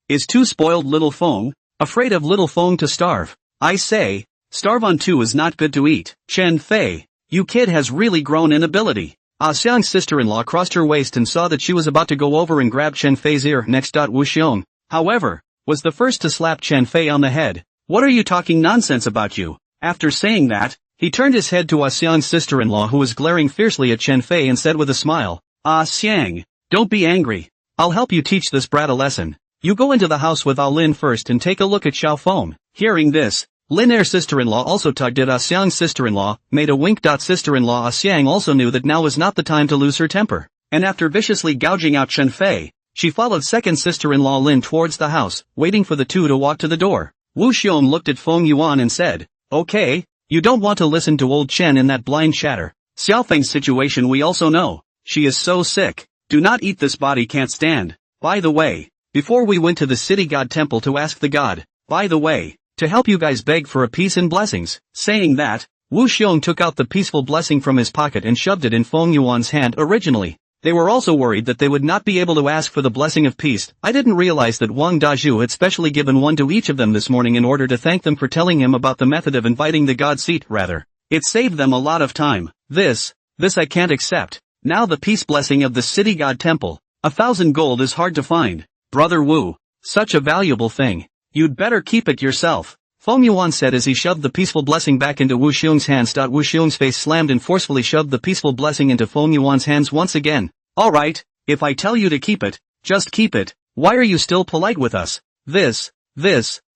is too spoiled. Little Feng, afraid of little Feng to starve. I say, starve on too is not good to eat. Chen Fei, you kid has really grown in ability. Xiang's sister-in-law crossed her waist and saw that she was about to go over and grab Chen Fei's ear. Next. Wu Xiong, however, was the first to slap Chen Fei on the head. What are you talking nonsense about you? After saying that, he turned his head to Ah Xiang's sister-in-law who was glaring fiercely at Chen Fei and said with a smile, "Ah Xiang, don't be angry. I'll help you teach this brat a lesson. You go into the house with Ah Lin first and take a look at Xiao Feng." Hearing this, Lin Er's sister-in-law also tugged at Ah Xiang's sister-in-law, made a wink. Sister-in-law Ah Xiang also knew that now was not the time to lose her temper, and after viciously gouging out Chen Fei, she followed second sister-in-law Lin towards the house, waiting for the two to walk to the door. Wu Xiong looked at Feng Yuan and said, "Okay, you don't want to listen to old Chen in that blind chatter. Xiaofeng's situation we also know. She is so sick. Do not eat, this body can't stand. By the way, before we went to the city god temple to ask the god, by the way, to help you guys beg for a peace and blessings." Saying that, Wu Xiong took out the peaceful blessing from his pocket and shoved it in Feng Yuan's hand. Originally, they were also worried that they would not be able to ask for the blessing of peace. I didn't realize that Wang Dazhu had specially given one to each of them this morning in order to thank them for telling him about the method of inviting the god seat. Rather, it saved them a lot of time. This I can't accept. Now the peace blessing of the city god temple. 1,000 gold is hard to find. Brother Wu, such a valuable thing. You'd better keep it yourself, Feng Yuan said as he shoved the peaceful blessing back into Wu Xiong's hands. Wu Xiong's face slammed and forcefully shoved the peaceful blessing into Feng Yuan's hands once again. "Alright, if I tell you to keep it, just keep it. Why are you still polite with us?" This.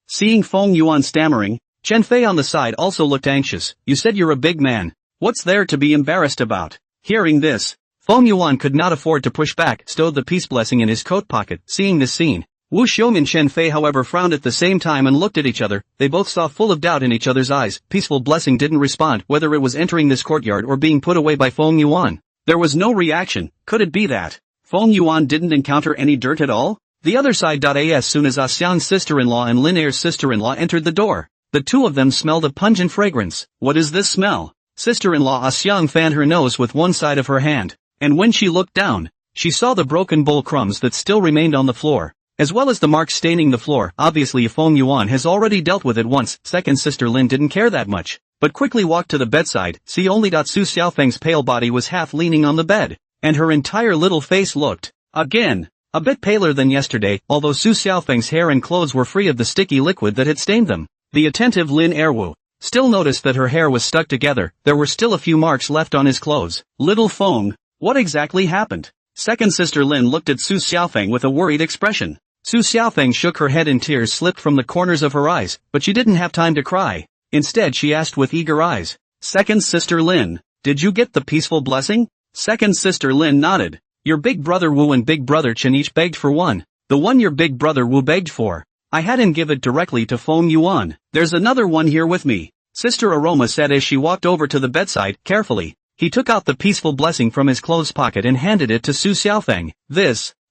Seeing Feng Yuan stammering, Chen Fei on the side also looked anxious. "You said you're a big man. What's there to be embarrassed about?" Hearing this, Feng Yuan could not afford to push back, stowed the peace blessing in his coat pocket. Seeing this scene, Wu Xiong and Chen Fei however frowned at the same time and looked at each other. They both saw full of doubt in each other's eyes. Peaceful blessing didn't respond, whether it was entering this courtyard or being put away by Feng Yuan. There was no reaction. Could it be that Feng Yuan didn't encounter any dirt at all? The other side. As soon as Ah Xiang's sister-in-law and Lin Er's sister-in-law entered the door, the two of them smelled a pungent fragrance. "What is this smell?" Sister-in-law Ah Xiang fanned her nose with one side of her hand, and when she looked down, she saw the broken bowl crumbs that still remained on the floor, as well as the marks staining the floor. Obviously Feng Yuan has already dealt with it once. Second sister Lin didn't care that much, but quickly walked to the bedside. See only. Su Xiaofeng's pale body was half leaning on the bed, and her entire little face looked, again, a bit paler than yesterday, although Su Xiaofeng's hair and clothes were free of the sticky liquid that had stained them. The attentive Lin Erwu still noticed that her hair was stuck together. There were still a few marks left on his clothes. "Little Feng, what exactly happened?" Second sister Lin looked at Su Xiaofeng with a worried expression. Su Xiaofeng shook her head and tears slipped from the corners of her eyes, but she didn't have time to cry. Instead she asked with eager eyes, "Second sister Lin, did you get the peaceful blessing?" Second sister Lin nodded. "Your big brother Wu and big brother Chen each begged for one. The one your big brother Wu begged for, I had him give it directly to Feng Yuan. There's another one here with me," Sister Aroma said as she walked over to the bedside. Carefully, he took out the peaceful blessing from his clothes pocket and handed it to Su Xiaofeng.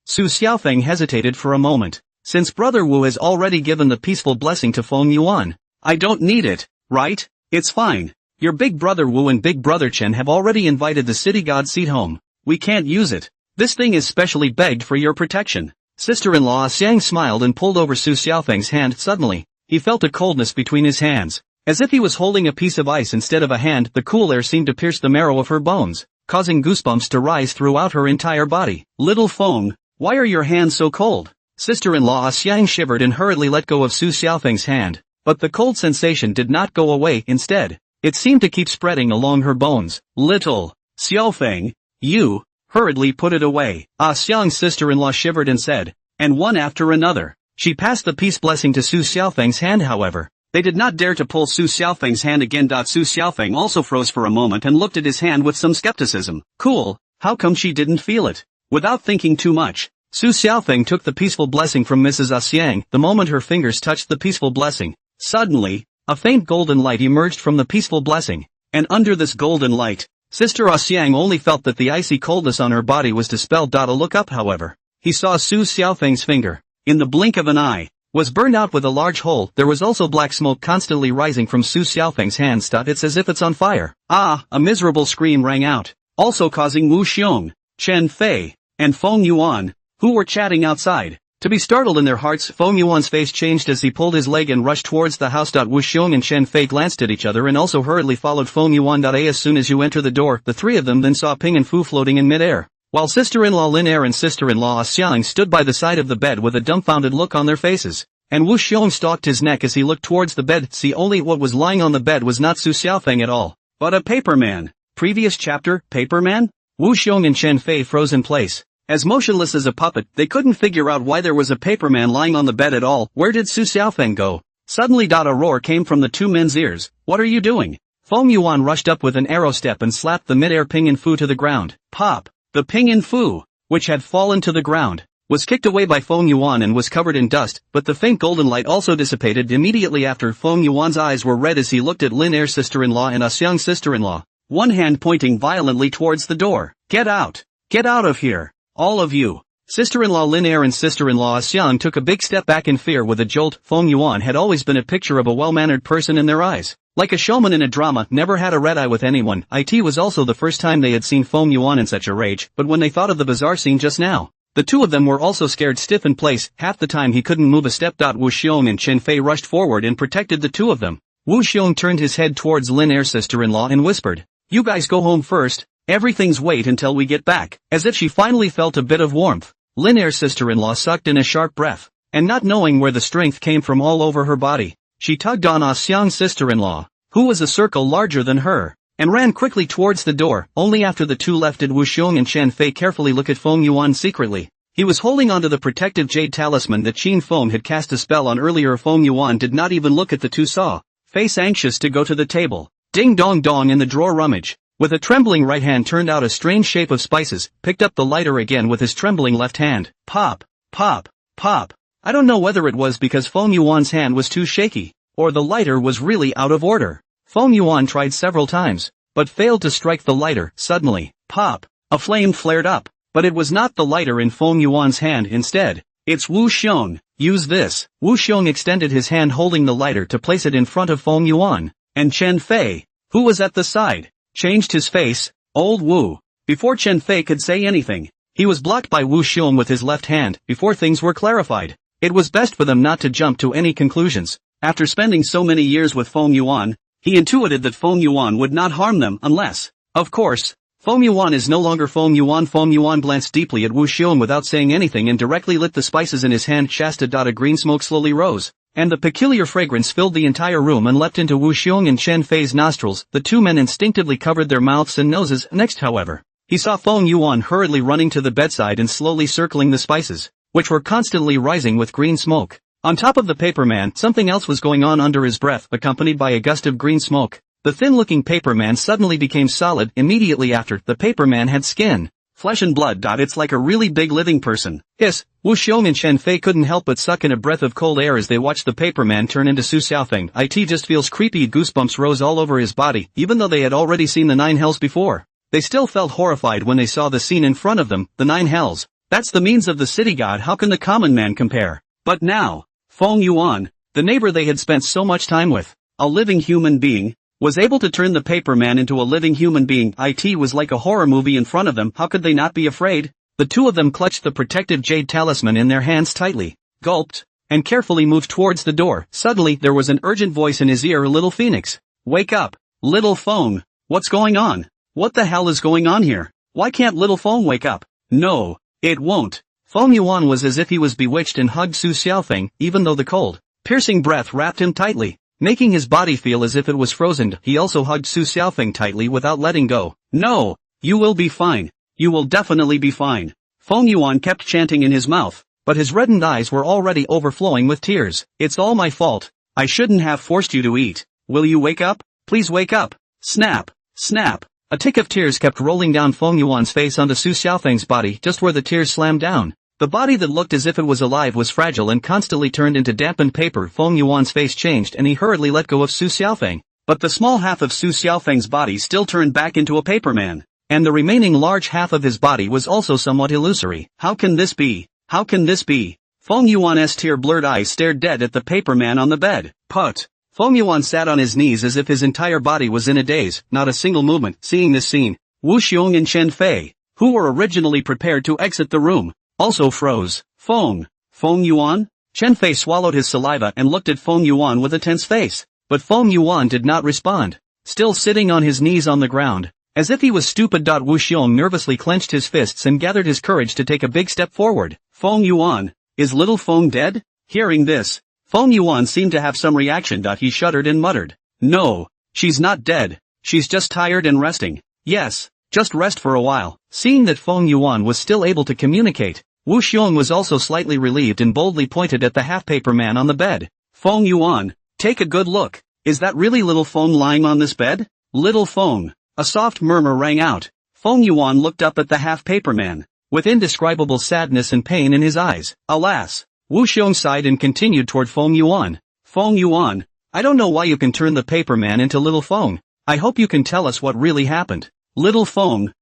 Su Xiaofeng hesitated for a moment. Since brother Wu has already given the peaceful blessing to Feng Yuan, I don't need it, right? It's fine. Your big brother Wu and big brother Chen have already invited the city god seat home. We can't use it. This thing is specially begged for your protection. Sister-in-law Xiang smiled and pulled over Su Xiaofeng's hand. Suddenly, he felt a coldness between his hands, as if he was holding a piece of ice instead of a hand. The cool air seemed to pierce the marrow of her bones, causing goosebumps to rise throughout her entire body. "Little Feng, why are your hands so cold?" Sister-in-law Xiang shivered and hurriedly let go of Su Xiaofeng's hand, but the cold sensation did not go away. Instead, it seemed to keep spreading along her bones. "Little Xiaofeng, you," hurriedly put it away. Ah Xiang's sister-in-law shivered and said, "And one after another." She passed the peace blessing to Su Xiaofeng's hand. However, they did not dare to pull Su Xiaofeng's hand again. Su Xiaofeng also froze for a moment and looked at his hand with some skepticism. Cool, how come she didn't feel it? Without thinking too much, Su Xiaofeng took the peaceful blessing from Mrs. Ah Xiang. The moment her fingers touched the peaceful blessing, suddenly, a faint golden light emerged from the peaceful blessing, and under this golden light, Sister Ah Xiang only felt that the icy coldness on her body was dispelled. A look up, however, he saw Su Xiaofeng's finger, in the blink of an eye, was burned out with a large hole. There was also black smoke constantly rising from Su Xiaofeng's hands. It's as if it's on fire. Ah! A miserable scream rang out, also causing Wu Xiong, Chen Fei, and Feng Yuan, who were chatting outside, to be startled in their hearts. Feng Yuan's face changed as he pulled his leg and rushed towards the house. Wu Xiong and Chen Fei glanced at each other and also hurriedly followed Feng Yuan. As soon as you enter the door, the three of them then saw Ping and Fu floating in midair, while sister-in-law Lin Er and sister-in-law Ah Xiang stood by the side of the bed with a dumbfounded look on their faces. and Wu Xiong stalked his neck as he looked towards the bed. See, only what was lying on the bed was not Su Xiaofeng at all, but a paperman. Previous chapter, Paperman? Wu Xiong and Chen Fei froze in place. As motionless as a puppet, they couldn't figure out why there was a paperman lying on the bed at all. Where did Su Xiaofeng go? Suddenly a roar came from the two men's ears. What are you doing? Feng Yuan rushed up with an arrow step and slapped the mid-air Ping and Fu to the ground. Pop! The Ping and Fu, which had fallen to the ground, was kicked away by Feng Yuan and was covered in dust, but the faint golden light also dissipated immediately after. Feng Yuan's eyes were red as he looked at Lin Er's sister-in-law and Axiang's sister-in-law, one hand pointing violently towards the door. Get out! Get out of here! All of you! Sister-in-law Lin Er and sister-in-law Axiang took a big step back in fear with a jolt. Feng Yuan had always been a picture of a well-mannered person in their eyes. Like a showman in a drama, never had a red eye with anyone. It was also the first time they had seen Feng Yuan in such a rage, but when they thought of the bizarre scene just now, the two of them were also scared stiff in place. Half the time he couldn't move a step. Wu Xiong and Chen Fei rushed forward and protected the two of them. Wu Xiong turned his head towards Lin Er's sister-in-law and whispered, "You guys go home first, everything's wait until we get back." As if she finally felt a bit of warmth, Lin Er's sister-in-law sucked in a sharp breath, and not knowing where the strength came from all over her body, she tugged on Xiang's sister-in-law, who was a circle larger than her, and ran quickly towards the door. Only after the two left did Wu Xiong and Chen Fei carefully look at Feng Yuan secretly. He was holding onto the protective jade talisman that Qin Feng had cast a spell on earlier. Feng Yuan did not even look at the two, saw face anxious to go to the table. Ding dong dong in the drawer rummage. With a trembling right hand turned out a strange shape of spices, picked up the lighter again with his trembling left hand. Pop, pop, pop. I don't know whether it was because Feng Yuan's hand was too shaky, or the lighter was really out of order. Feng Yuan tried several times, but failed to strike the lighter. Suddenly, pop, a flame flared up, but it was not the lighter in Feng Yuan's hand. Instead, it's Wu Xiong. Use this. Wu Xiong extended his hand holding the lighter to place it in front of Feng Yuan, and Chen Fei, who was at the side, changed his face. Old Wu. Before Chen Fei could say anything, he was blocked by Wu Xiong with his left hand. Before things were clarified, it was best for them not to jump to any conclusions. After spending so many years with Feng Yuan, he intuited that Feng Yuan would not harm them unless, of course, Feng Yuan is no longer Feng Yuan. Feng Yuan glanced deeply at Wu Xiong without saying anything and directly lit the spices in his hand. Shasta. A green smoke slowly rose, and the peculiar fragrance filled the entire room and leapt into Wu Xiong and Chen Fei's nostrils. The two men instinctively covered their mouths and noses. Next, however, he saw Feng Yuan hurriedly running to the bedside and slowly circling the spices, which were constantly rising with green smoke. On top of the paperman, something else was going on under his breath, accompanied by a gust of green smoke. The thin-looking paperman suddenly became solid. Immediately after, the paperman had skin, flesh and blood. It's like a really big living person. Hiss! Wu Xiong and Chen Fei couldn't help but suck in a breath of cold air as they watched the paperman turn into Su Xiaofeng. It just feels creepy. Goosebumps rose all over his body. Even though they had already seen the 9 hells before, they still felt horrified when they saw the scene in front of them. The 9 hells. That's the means of the city god. How can the common man compare? But now, Feng Yuan, the neighbor they had spent so much time with, a living human being, was able to turn the paperman into a living human being. It was like a horror movie in front of them. How could they not be afraid? The two of them clutched the protective jade talisman in their hands tightly, gulped, and carefully moved towards the door. Suddenly there was an urgent voice in his ear. Little Phoenix, wake up. Little Feng, what's going on? What the hell is going on here? Why can't little Feng wake up? No, it won't. Feng Yuan was as if he was bewitched and hugged Su Xiaofeng, even though the cold, piercing breath wrapped him tightly, making his body feel as if it was frozen. He also hugged Su Xiaofeng tightly without letting go. No, you will be fine. You will definitely be fine. Feng Yuan kept chanting in his mouth, but his reddened eyes were already overflowing with tears. It's all my fault. I shouldn't have forced you to eat. Will you wake up? Please wake up. Snap, snap. A tick of tears kept rolling down Feng Yuan's face onto Su Xiaofeng's body. Just where the tears slammed down, the body that looked as if it was alive was fragile and constantly turned into dampened paper. Feng Yuan's face changed and he hurriedly let go of Su Xiaofeng, but the small half of Su Xiaofeng's body still turned back into a paperman, and the remaining large half of his body was also somewhat illusory. How can this be? How can this be? Feng Yuan's tear-blurred eyes stared dead at the paperman on the bed. Put. Feng Yuan sat on his knees as if his entire body was in a daze, not a single movement. Seeing this scene, Wu Xiong and Chen Fei, who were originally prepared to exit the room, also froze. Feng Yuan? Chen Fei swallowed his saliva and looked at Feng Yuan with a tense face, but Feng Yuan did not respond, still sitting on his knees on the ground, as if he was stupid. Wu Xiong nervously clenched his fists and gathered his courage to take a big step forward. Feng Yuan, is little Feng dead? Hearing this, Feng Yuan seemed to have some reaction. He shuddered and muttered. No, she's not dead. She's just tired and resting. Yes, just rest for a while. Seeing that Feng Yuan was still able to communicate, Wu Xiong was also slightly relieved and boldly pointed at the half-paper man on the bed. Feng Yuan, take a good look. Is that really little Feng lying on this bed? Little Feng. A soft murmur rang out. Feng Yuan looked up at the half-paper man, with indescribable sadness and pain in his eyes. Alas! Wu Xiong sighed and continued toward Feng Yuan. Feng Yuan, I don't know why you can turn the paper man into little Feng. I hope you can tell us what really happened. Little Feng,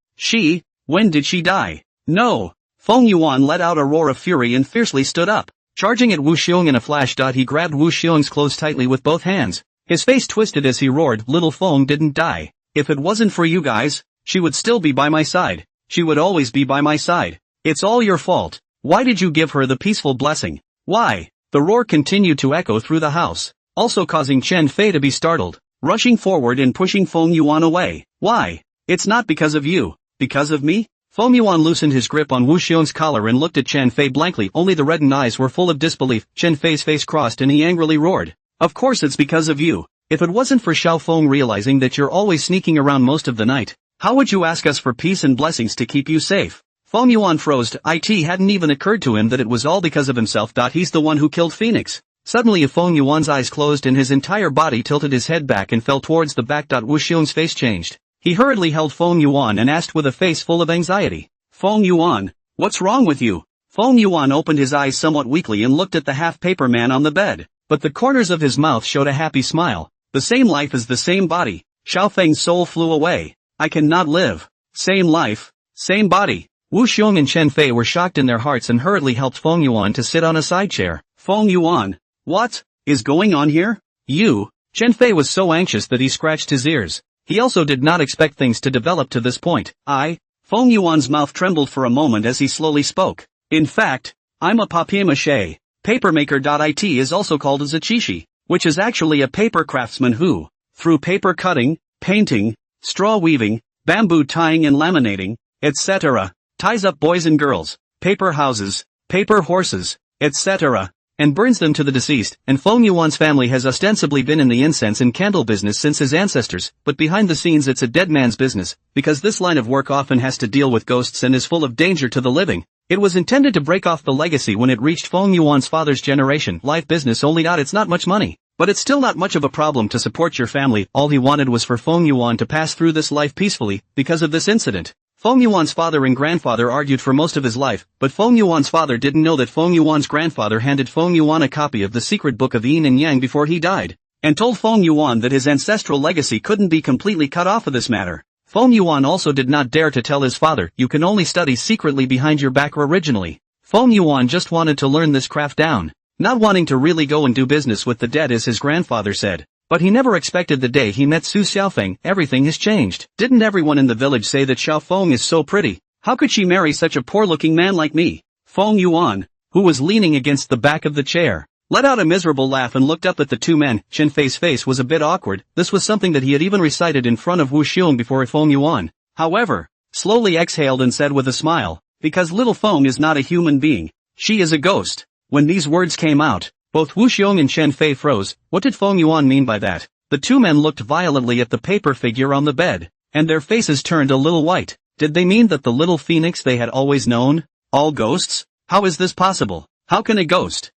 when did she die? No! Feng Yuan let out a roar of fury and fiercely stood up. Charging at Wu Xiong in a flash. He grabbed Wu Xiong's clothes tightly with both hands. His face twisted as he roared, little Feng didn't die. If it wasn't for you guys, she would still be by my side. She would always be by my side. It's all your fault. Why did you give her the peaceful blessing? Why? The roar continued to echo through the house, also causing Chen Fei to be startled, rushing forward and pushing Feng Yuan away. Why? It's not because of you. Because of me? Feng Yuan loosened his grip on Wu Xiong's collar and looked at Chen Fei blankly. Only the reddened eyes were full of disbelief. Chen Fei's face crossed and he angrily roared. Of course it's because of you. If it wasn't for Xiao Feng realizing that you're always sneaking around most of the night, how would you ask us for peace and blessings to keep you safe? Feng Yuan froze. It hadn't even occurred to him that it was all because of himself. He's the one who killed Phoenix. Suddenly Feng Yuan's eyes closed and his entire body tilted his head back and fell towards the back. Wu Xiong's face changed. He hurriedly held Feng Yuan and asked with a face full of anxiety. Feng Yuan, what's wrong with you? Feng Yuan opened his eyes somewhat weakly and looked at the half-paper man on the bed, but the corners of his mouth showed a happy smile. The same life is the same body. Xiao Feng's soul flew away. I cannot live. Same life, same body. Wu Xiong and Chen Fei were shocked in their hearts and hurriedly helped Feng Yuan to sit on a side chair. Feng Yuan, what is going on here? You? Chen Fei was so anxious that he scratched his ears. He also did not expect things to develop to this point. Feng Yuan's mouth trembled for a moment as he slowly spoke. In fact, I'm a papier-mâché. Papermaker. It is also called as a chishi, which is actually a paper craftsman who, through paper cutting, painting, straw weaving, bamboo tying and laminating, etc., ties up boys and girls, paper houses, paper horses, etc., and burns them to the deceased. And Feng Yuan's family has ostensibly been in the incense and candle business since his ancestors, but behind the scenes it's a dead man's business, because this line of work often has to deal with ghosts and is full of danger to the living. It was intended to break off the legacy when it reached Feng Yuan's father's generation. Life business only. It's not much money, but it's still not much of a problem to support your family. All he wanted was for Feng Yuan to pass through this life peacefully. Because of this incident, Feng Yuan's father and grandfather argued for most of his life, but Feng Yuan's father didn't know that Feng Yuan's grandfather handed Feng Yuan a copy of the secret book of Yin and Yang before he died, and told Feng Yuan that his ancestral legacy couldn't be completely cut off of this matter. Feng Yuan also did not dare to tell his father, you can only study secretly behind your back. Originally, Feng Yuan just wanted to learn this craft down, not wanting to really go and do business with the dead as his grandfather said. But he never expected the day he met Su Xiaofeng. Everything has changed. Didn't everyone in the village say that Xiaofeng is so pretty? How could she marry such a poor-looking man like me? Feng Yuan, who was leaning against the back of the chair, let out a miserable laugh and looked up at the two men. Chen Fei's face was a bit awkward. This was something that he had even recited in front of Wu Xiong before Feng Yuan, however, slowly exhaled and said with a smile, because little Feng is not a human being. She is a ghost. When these words came out, both Wu Xiong and Chen Fei froze. What did Feng Yuan mean by that? The two men looked violently at the paper figure on the bed, and their faces turned a little white. Did they mean that the little phoenix they had always known? All ghosts? How is this possible? How can a ghost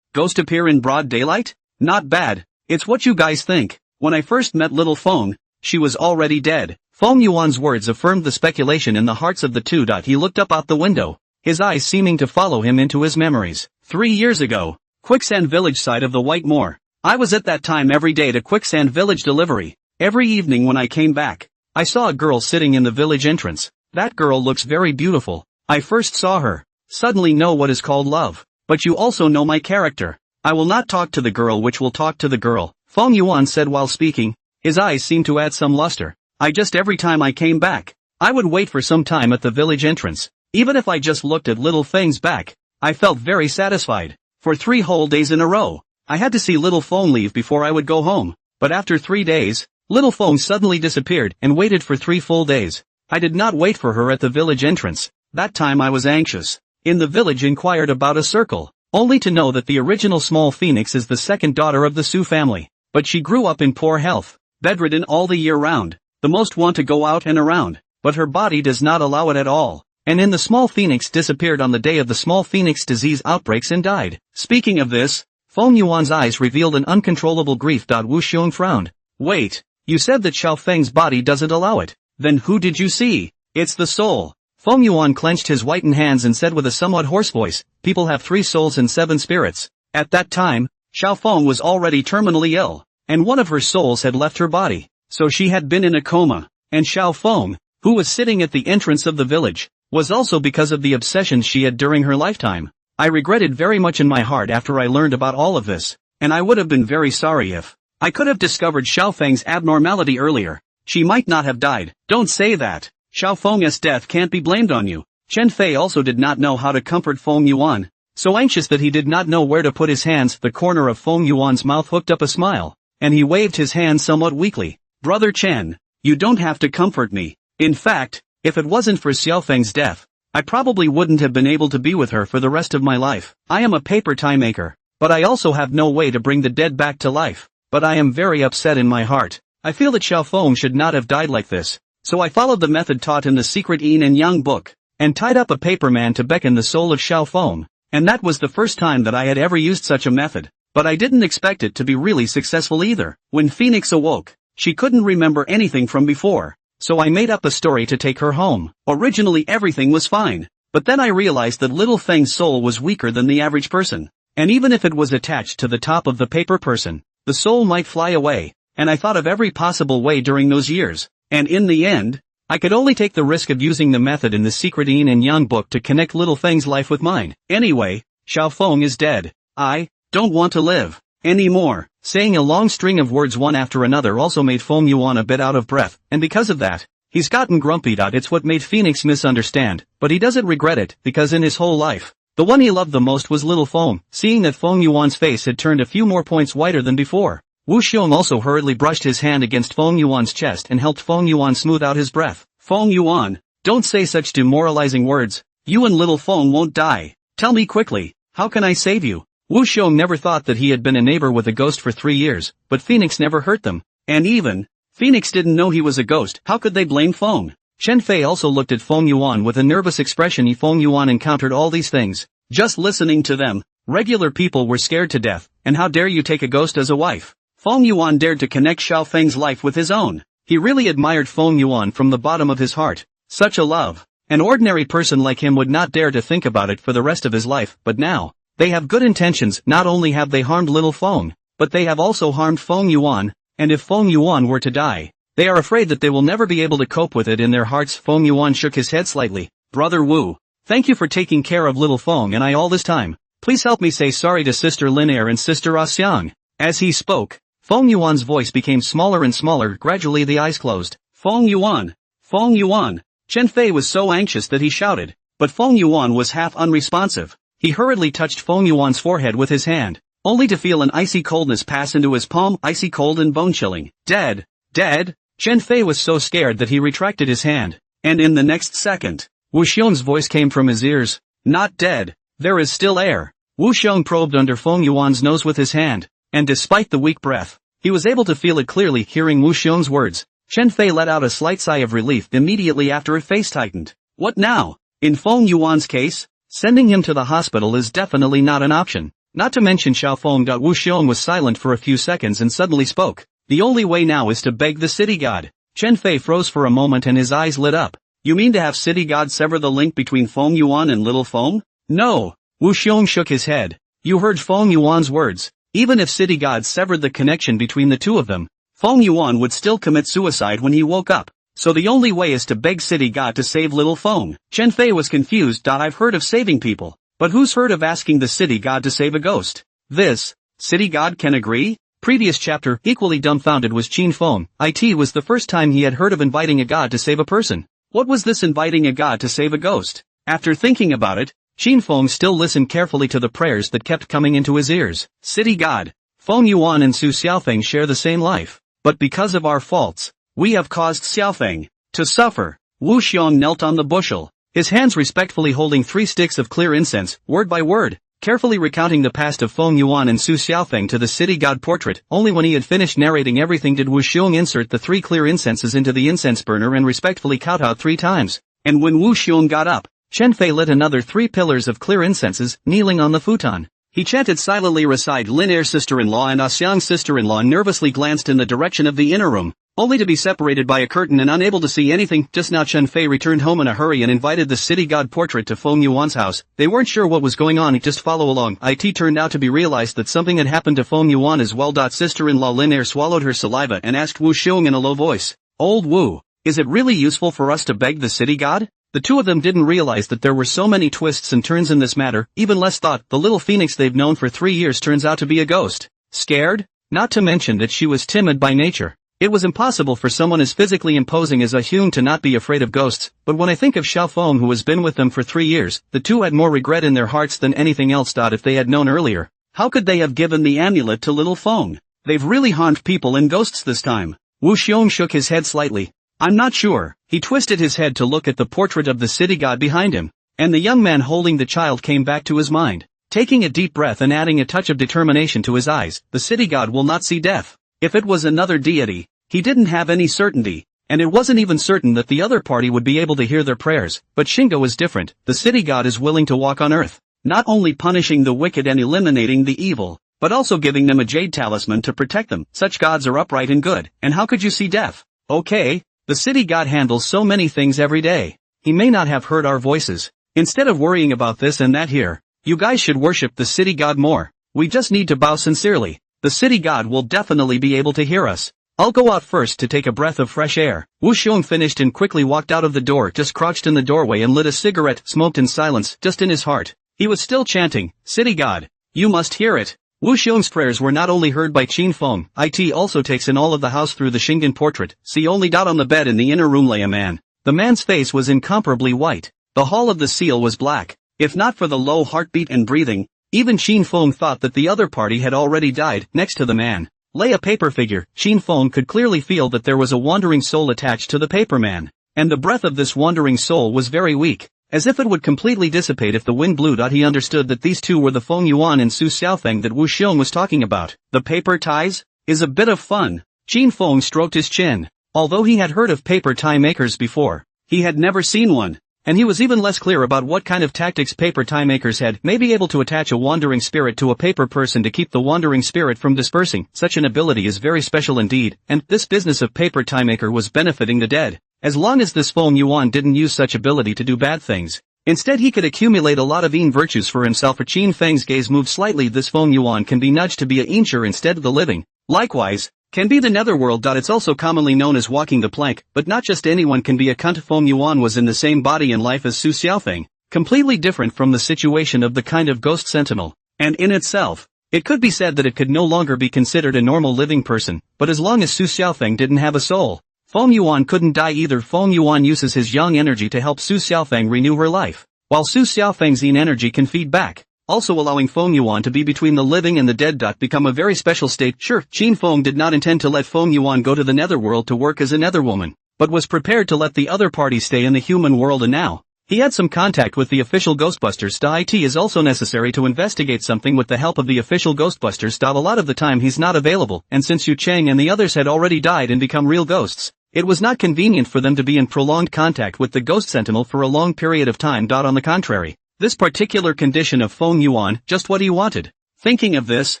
appear in broad daylight? Not bad. It's what you guys think. When I first met little Feng, she was already dead. Feng Yuan's words affirmed the speculation in the hearts of the two. He looked up out the window, his eyes seeming to follow him into his memories. 3 years ago. Quicksand Village side of the White Moor. I was at that time every day to Quicksand Village delivery. Every evening when I came back, I saw a girl sitting in the village entrance. That girl looks very beautiful. I first saw her. Suddenly know what is called love. But you also know my character. I will not talk to the girl which will talk to the girl, Feng Yuan said while speaking. His eyes seemed to add some luster. Every time I came back, I would wait for some time at the village entrance. Even if I just looked at little Feng's back, I felt very satisfied. For 3 whole days in a row, I had to see little Feng leave before I would go home. But after 3 days, little Feng suddenly disappeared and waited for 3 full days. I did not wait for her at the village entrance. That time I was anxious. In the village inquired about a circle. only to know that the original small phoenix is the second daughter of the Su family. But she grew up in poor health, bedridden all the year round, the most want to go out and around, but her body does not allow it at all. And in the small phoenix disappeared on the day of the small phoenix disease outbreaks and died. Speaking of this, Feng Yuan's eyes revealed an uncontrollable grief. Wu Xiong frowned. Wait, you said that Xiao Feng's body doesn't allow it. Then who did you see? It's the soul. Feng Yuan clenched his whitened hands and said with a somewhat hoarse voice, people have 3 souls and 7 spirits. At that time, Xiao Feng was already terminally ill, and one of her souls had left her body, so she had been in a coma. And Xiao Feng, who was sitting at the entrance of the village, was also because of the obsessions she had during her lifetime. I regretted very much in my heart after I learned about all of this, and I would have been very sorry if I could have discovered Xiao Feng's abnormality earlier. She might not have died. Don't say that. Xiao Feng's death can't be blamed on you. Chen Fei also did not know how to comfort Feng Yuan, so anxious that he did not know where to put his hands. The corner of Feng Yuan's mouth hooked up a smile, and he waved his hand somewhat weakly. Brother Chen, you don't have to comfort me. In fact, if it wasn't for Xiao Feng's death, I probably wouldn't have been able to be with her for the rest of my life. I am a paper tie maker, but I also have no way to bring the dead back to life. But I am very upset in my heart. I feel that Xiao Feng should not have died like this. So I followed the method taught in the secret Yin and Yang book, and tied up a paper man to beckon the soul of Xiao Feng, and that was the first time that I had ever used such a method. But I didn't expect it to be really successful either. When Phoenix awoke, she couldn't remember anything from before, so I made up a story to take her home. Originally everything was fine, but then I realized that Little Feng's soul was weaker than the average person, and even if it was attached to the top of the paper person, the soul might fly away, and I thought of every possible way during those years. And in the end, I could only take the risk of using the method in the secret Yin and Yang book to connect Little Feng's life with mine. Anyway, Xiao Feng is dead. I don't want to live anymore. Saying a long string of words one after another also made Feng Yuan a bit out of breath, and because of that, he's gotten grumpy. It's what made Phoenix misunderstand, but he doesn't regret it, because in his whole life, the one he loved the most was Little Feng. Seeing that Feng Yuan's face had turned a few more points whiter than before, Wu Xiong also hurriedly brushed his hand against Feng Yuan's chest and helped Feng Yuan smooth out his breath. Feng Yuan, don't say such demoralizing words. You and Little Feng won't die. Tell me quickly, how can I save you? Wu Xiong never thought that he had been a neighbor with a ghost for 3 years, but Phoenix never hurt them. And even Phoenix didn't know he was a ghost. How could they blame Feng? Chen Fei also looked at Feng Yuan with a nervous expression. Feng Yuan encountered all these things. Just listening to them, regular people were scared to death. And how dare you take a ghost as a wife? Feng Yuan dared to connect Xiao Feng's life with his own. He really admired Feng Yuan from the bottom of his heart. Such a love. An ordinary person like him would not dare to think about it for the rest of his life, but now, they have good intentions. Not only have they harmed Little Feng, but they have also harmed Feng Yuan, and if Feng Yuan were to die, they are afraid that they will never be able to cope with it in their hearts. Feng Yuan shook his head slightly. Brother Wu, thank you for taking care of Little Feng and I all this time. Please help me say sorry to Sister Linaire and Sister Xiang. As he spoke, Feng Yuan's voice became smaller and smaller. Gradually the eyes closed. Feng Yuan! Feng Yuan! Chen Fei was so anxious that he shouted, but Feng Yuan was half unresponsive. He hurriedly touched Feng Yuan's forehead with his hand, only to feel an icy coldness pass into his palm. Icy cold and bone-chilling. Dead! Dead! Chen Fei was so scared that he retracted his hand, and in the next second, Wu Xiong's voice came from his ears. Not dead. There is still air. Wu Xiong probed under Feng Yuan's nose with his hand, and despite the weak breath, he was able to feel it clearly. Hearing Wu Xiong's words, Chen Fei let out a slight sigh of relief. Immediately after, his face tightened. What now? In Feng Yuan's case, sending him to the hospital is definitely not an option. Not to mention Xiao Feng. Wu Xiong was silent for a few seconds and suddenly spoke. The only way now is to beg the city god. Chen Fei froze for a moment and his eyes lit up. You mean to have city god sever the link between Feng Yuan and Little Feng? No. Wu Xiong shook his head. You heard Feng Yuan's words. Even if city god severed the connection between the two of them, Feng Yuan would still commit suicide when he woke up. So the only way is to beg city god to save Little Feng. Chen Fei was confused. I've heard of saving people, but who's heard of asking the city god to save a ghost? This city god can agree? Previous chapter. Equally dumbfounded was Qin Feng. It was the first time he had heard of inviting a god to save a person. What was this inviting a god to save a ghost? After thinking about it, Qin Feng still listened carefully to the prayers that kept coming into his ears. City god, Feng Yuan and Su Xiaofeng share the same life, but because of our faults, we have caused Xiaofeng to suffer. Wu Xiong knelt on the bushel, his hands respectfully holding 3 sticks of clear incense. Word by word, carefully recounting the past of Feng Yuan and Su Xiaofeng to the city god portrait. Only when he had finished narrating everything did Wu Xiong insert the 3 clear incenses into the incense burner and respectfully kowtowed 3 times. And when Wu Xiong got up, Chen Fei lit another 3 pillars of clear incenses, kneeling on the futon. He chanted silently recite Lin Er sister-in-law and Xiang's sister-in-law and nervously glanced in the direction of the inner room, only to be separated by a curtain and unable to see anything. Just now Chen Fei returned home in a hurry and invited the city god portrait to Feng Yuan's house. They weren't sure what was going on, just follow along. It turned out to be realized that something had happened to Feng Yuan as well. Sister-in-law Lin Er swallowed her saliva and asked Wu Xiong in a low voice, "Old Wu, is it really useful for us to beg the city god?" The two of them didn't realize that there were so many twists and turns in this matter. Even less thought, the little phoenix they've known for 3 years turns out to be a ghost. Scared? Not to mention that she was timid by nature. It was impossible for someone as physically imposing as Hyun to not be afraid of ghosts, but when I think of Xiao Feng who has been with them for 3 years, the two had more regret in their hearts than anything else. If they had known earlier, how could they have given the amulet to little Feng? They've really harmed people and ghosts this time. Wu Xiong shook his head slightly. I'm not sure. He twisted his head to look at the portrait of the city god behind him, and the young man holding the child came back to his mind. Taking a deep breath and adding a touch of determination to his eyes, the city god will not see death. If it was another deity, he didn't have any certainty, and it wasn't even certain that the other party would be able to hear their prayers. But Shingo is different. The city god is willing to walk on earth, not only punishing the wicked and eliminating the evil, but also giving them a jade talisman to protect them. Such gods are upright and good, and how could you see death? Okay. The city god handles so many things every day. He may not have heard our voices. Instead of worrying about this and that here, you guys should worship the city god more. We just need to bow sincerely. The city god will definitely be able to hear us. I'll go out first to take a breath of fresh air. Wu Xiong finished and quickly walked out of the door, just crouched in the doorway and lit a cigarette, smoked in silence, just in his heart. He was still chanting, "City god, you must hear it." Wu Xiong's prayers were not only heard by Qin Feng, it also takes in all of the house through the Shingen portrait. See only on the bed in the inner room lay a man. The man's face was incomparably white. The hall of the seal was black. If not for the low heartbeat and breathing, even Qin Feng thought that the other party had already died. Next to the man lay a paper figure. Qin Feng could clearly feel that there was a wandering soul attached to the paper man, and the breath of this wandering soul was very weak, as if it would completely dissipate if the wind blew. He understood that these two were the Feng Yuan and Su Xiaofeng that Wu Xiong was talking about. The paper ties is a bit of fun. Qin Feng stroked his chin. Although he had heard of paper tie makers before, he had never seen one, and he was even less clear about what kind of tactics paper tie makers had. May be able to attach a wandering spirit to a paper person to keep the wandering spirit from dispersing. Such an ability is very special indeed, and this business of paper tie maker was benefiting the dead. As long as this Feng Yuan didn't use such ability to do bad things. Instead he could accumulate a lot of Yin virtues for himself. For Qin Feng's gaze moved slightly. This Feng Yuan can be nudged to be a Yincher instead of the living. Likewise, can be the Netherworld. It's also commonly known as walking the plank, but not just anyone can be a cunt. Feng Yuan was in the same body and life as Su Xiaofeng, completely different from the situation of the kind of ghost sentinel, and in itself, it could be said that it could no longer be considered a normal living person. But as long as Su Xiaofeng didn't have a soul, Feng Yuan couldn't die either. Feng Yuan uses his yang energy to help Su Xiaofeng renew her life, while Su Xiaofeng's yin energy can feed back, also allowing Feng Yuan to be between the living and the dead. Become a very special state. Sure, Qin Feng did not intend to let Feng Yuan go to the Netherworld to work as a Netherwoman, but was prepared to let the other party stay in the human world. And now, he had some contact with the official Ghostbusters. It is also necessary to investigate something with the help of the official Ghostbusters. A lot of the time he's not available, and since Yu Cheng and the others had already died and become real ghosts, it was not convenient for them to be in prolonged contact with the Ghost Sentinel for a long period of time. On the contrary, this particular condition of Feng Yuan, just what he wanted. Thinking of this,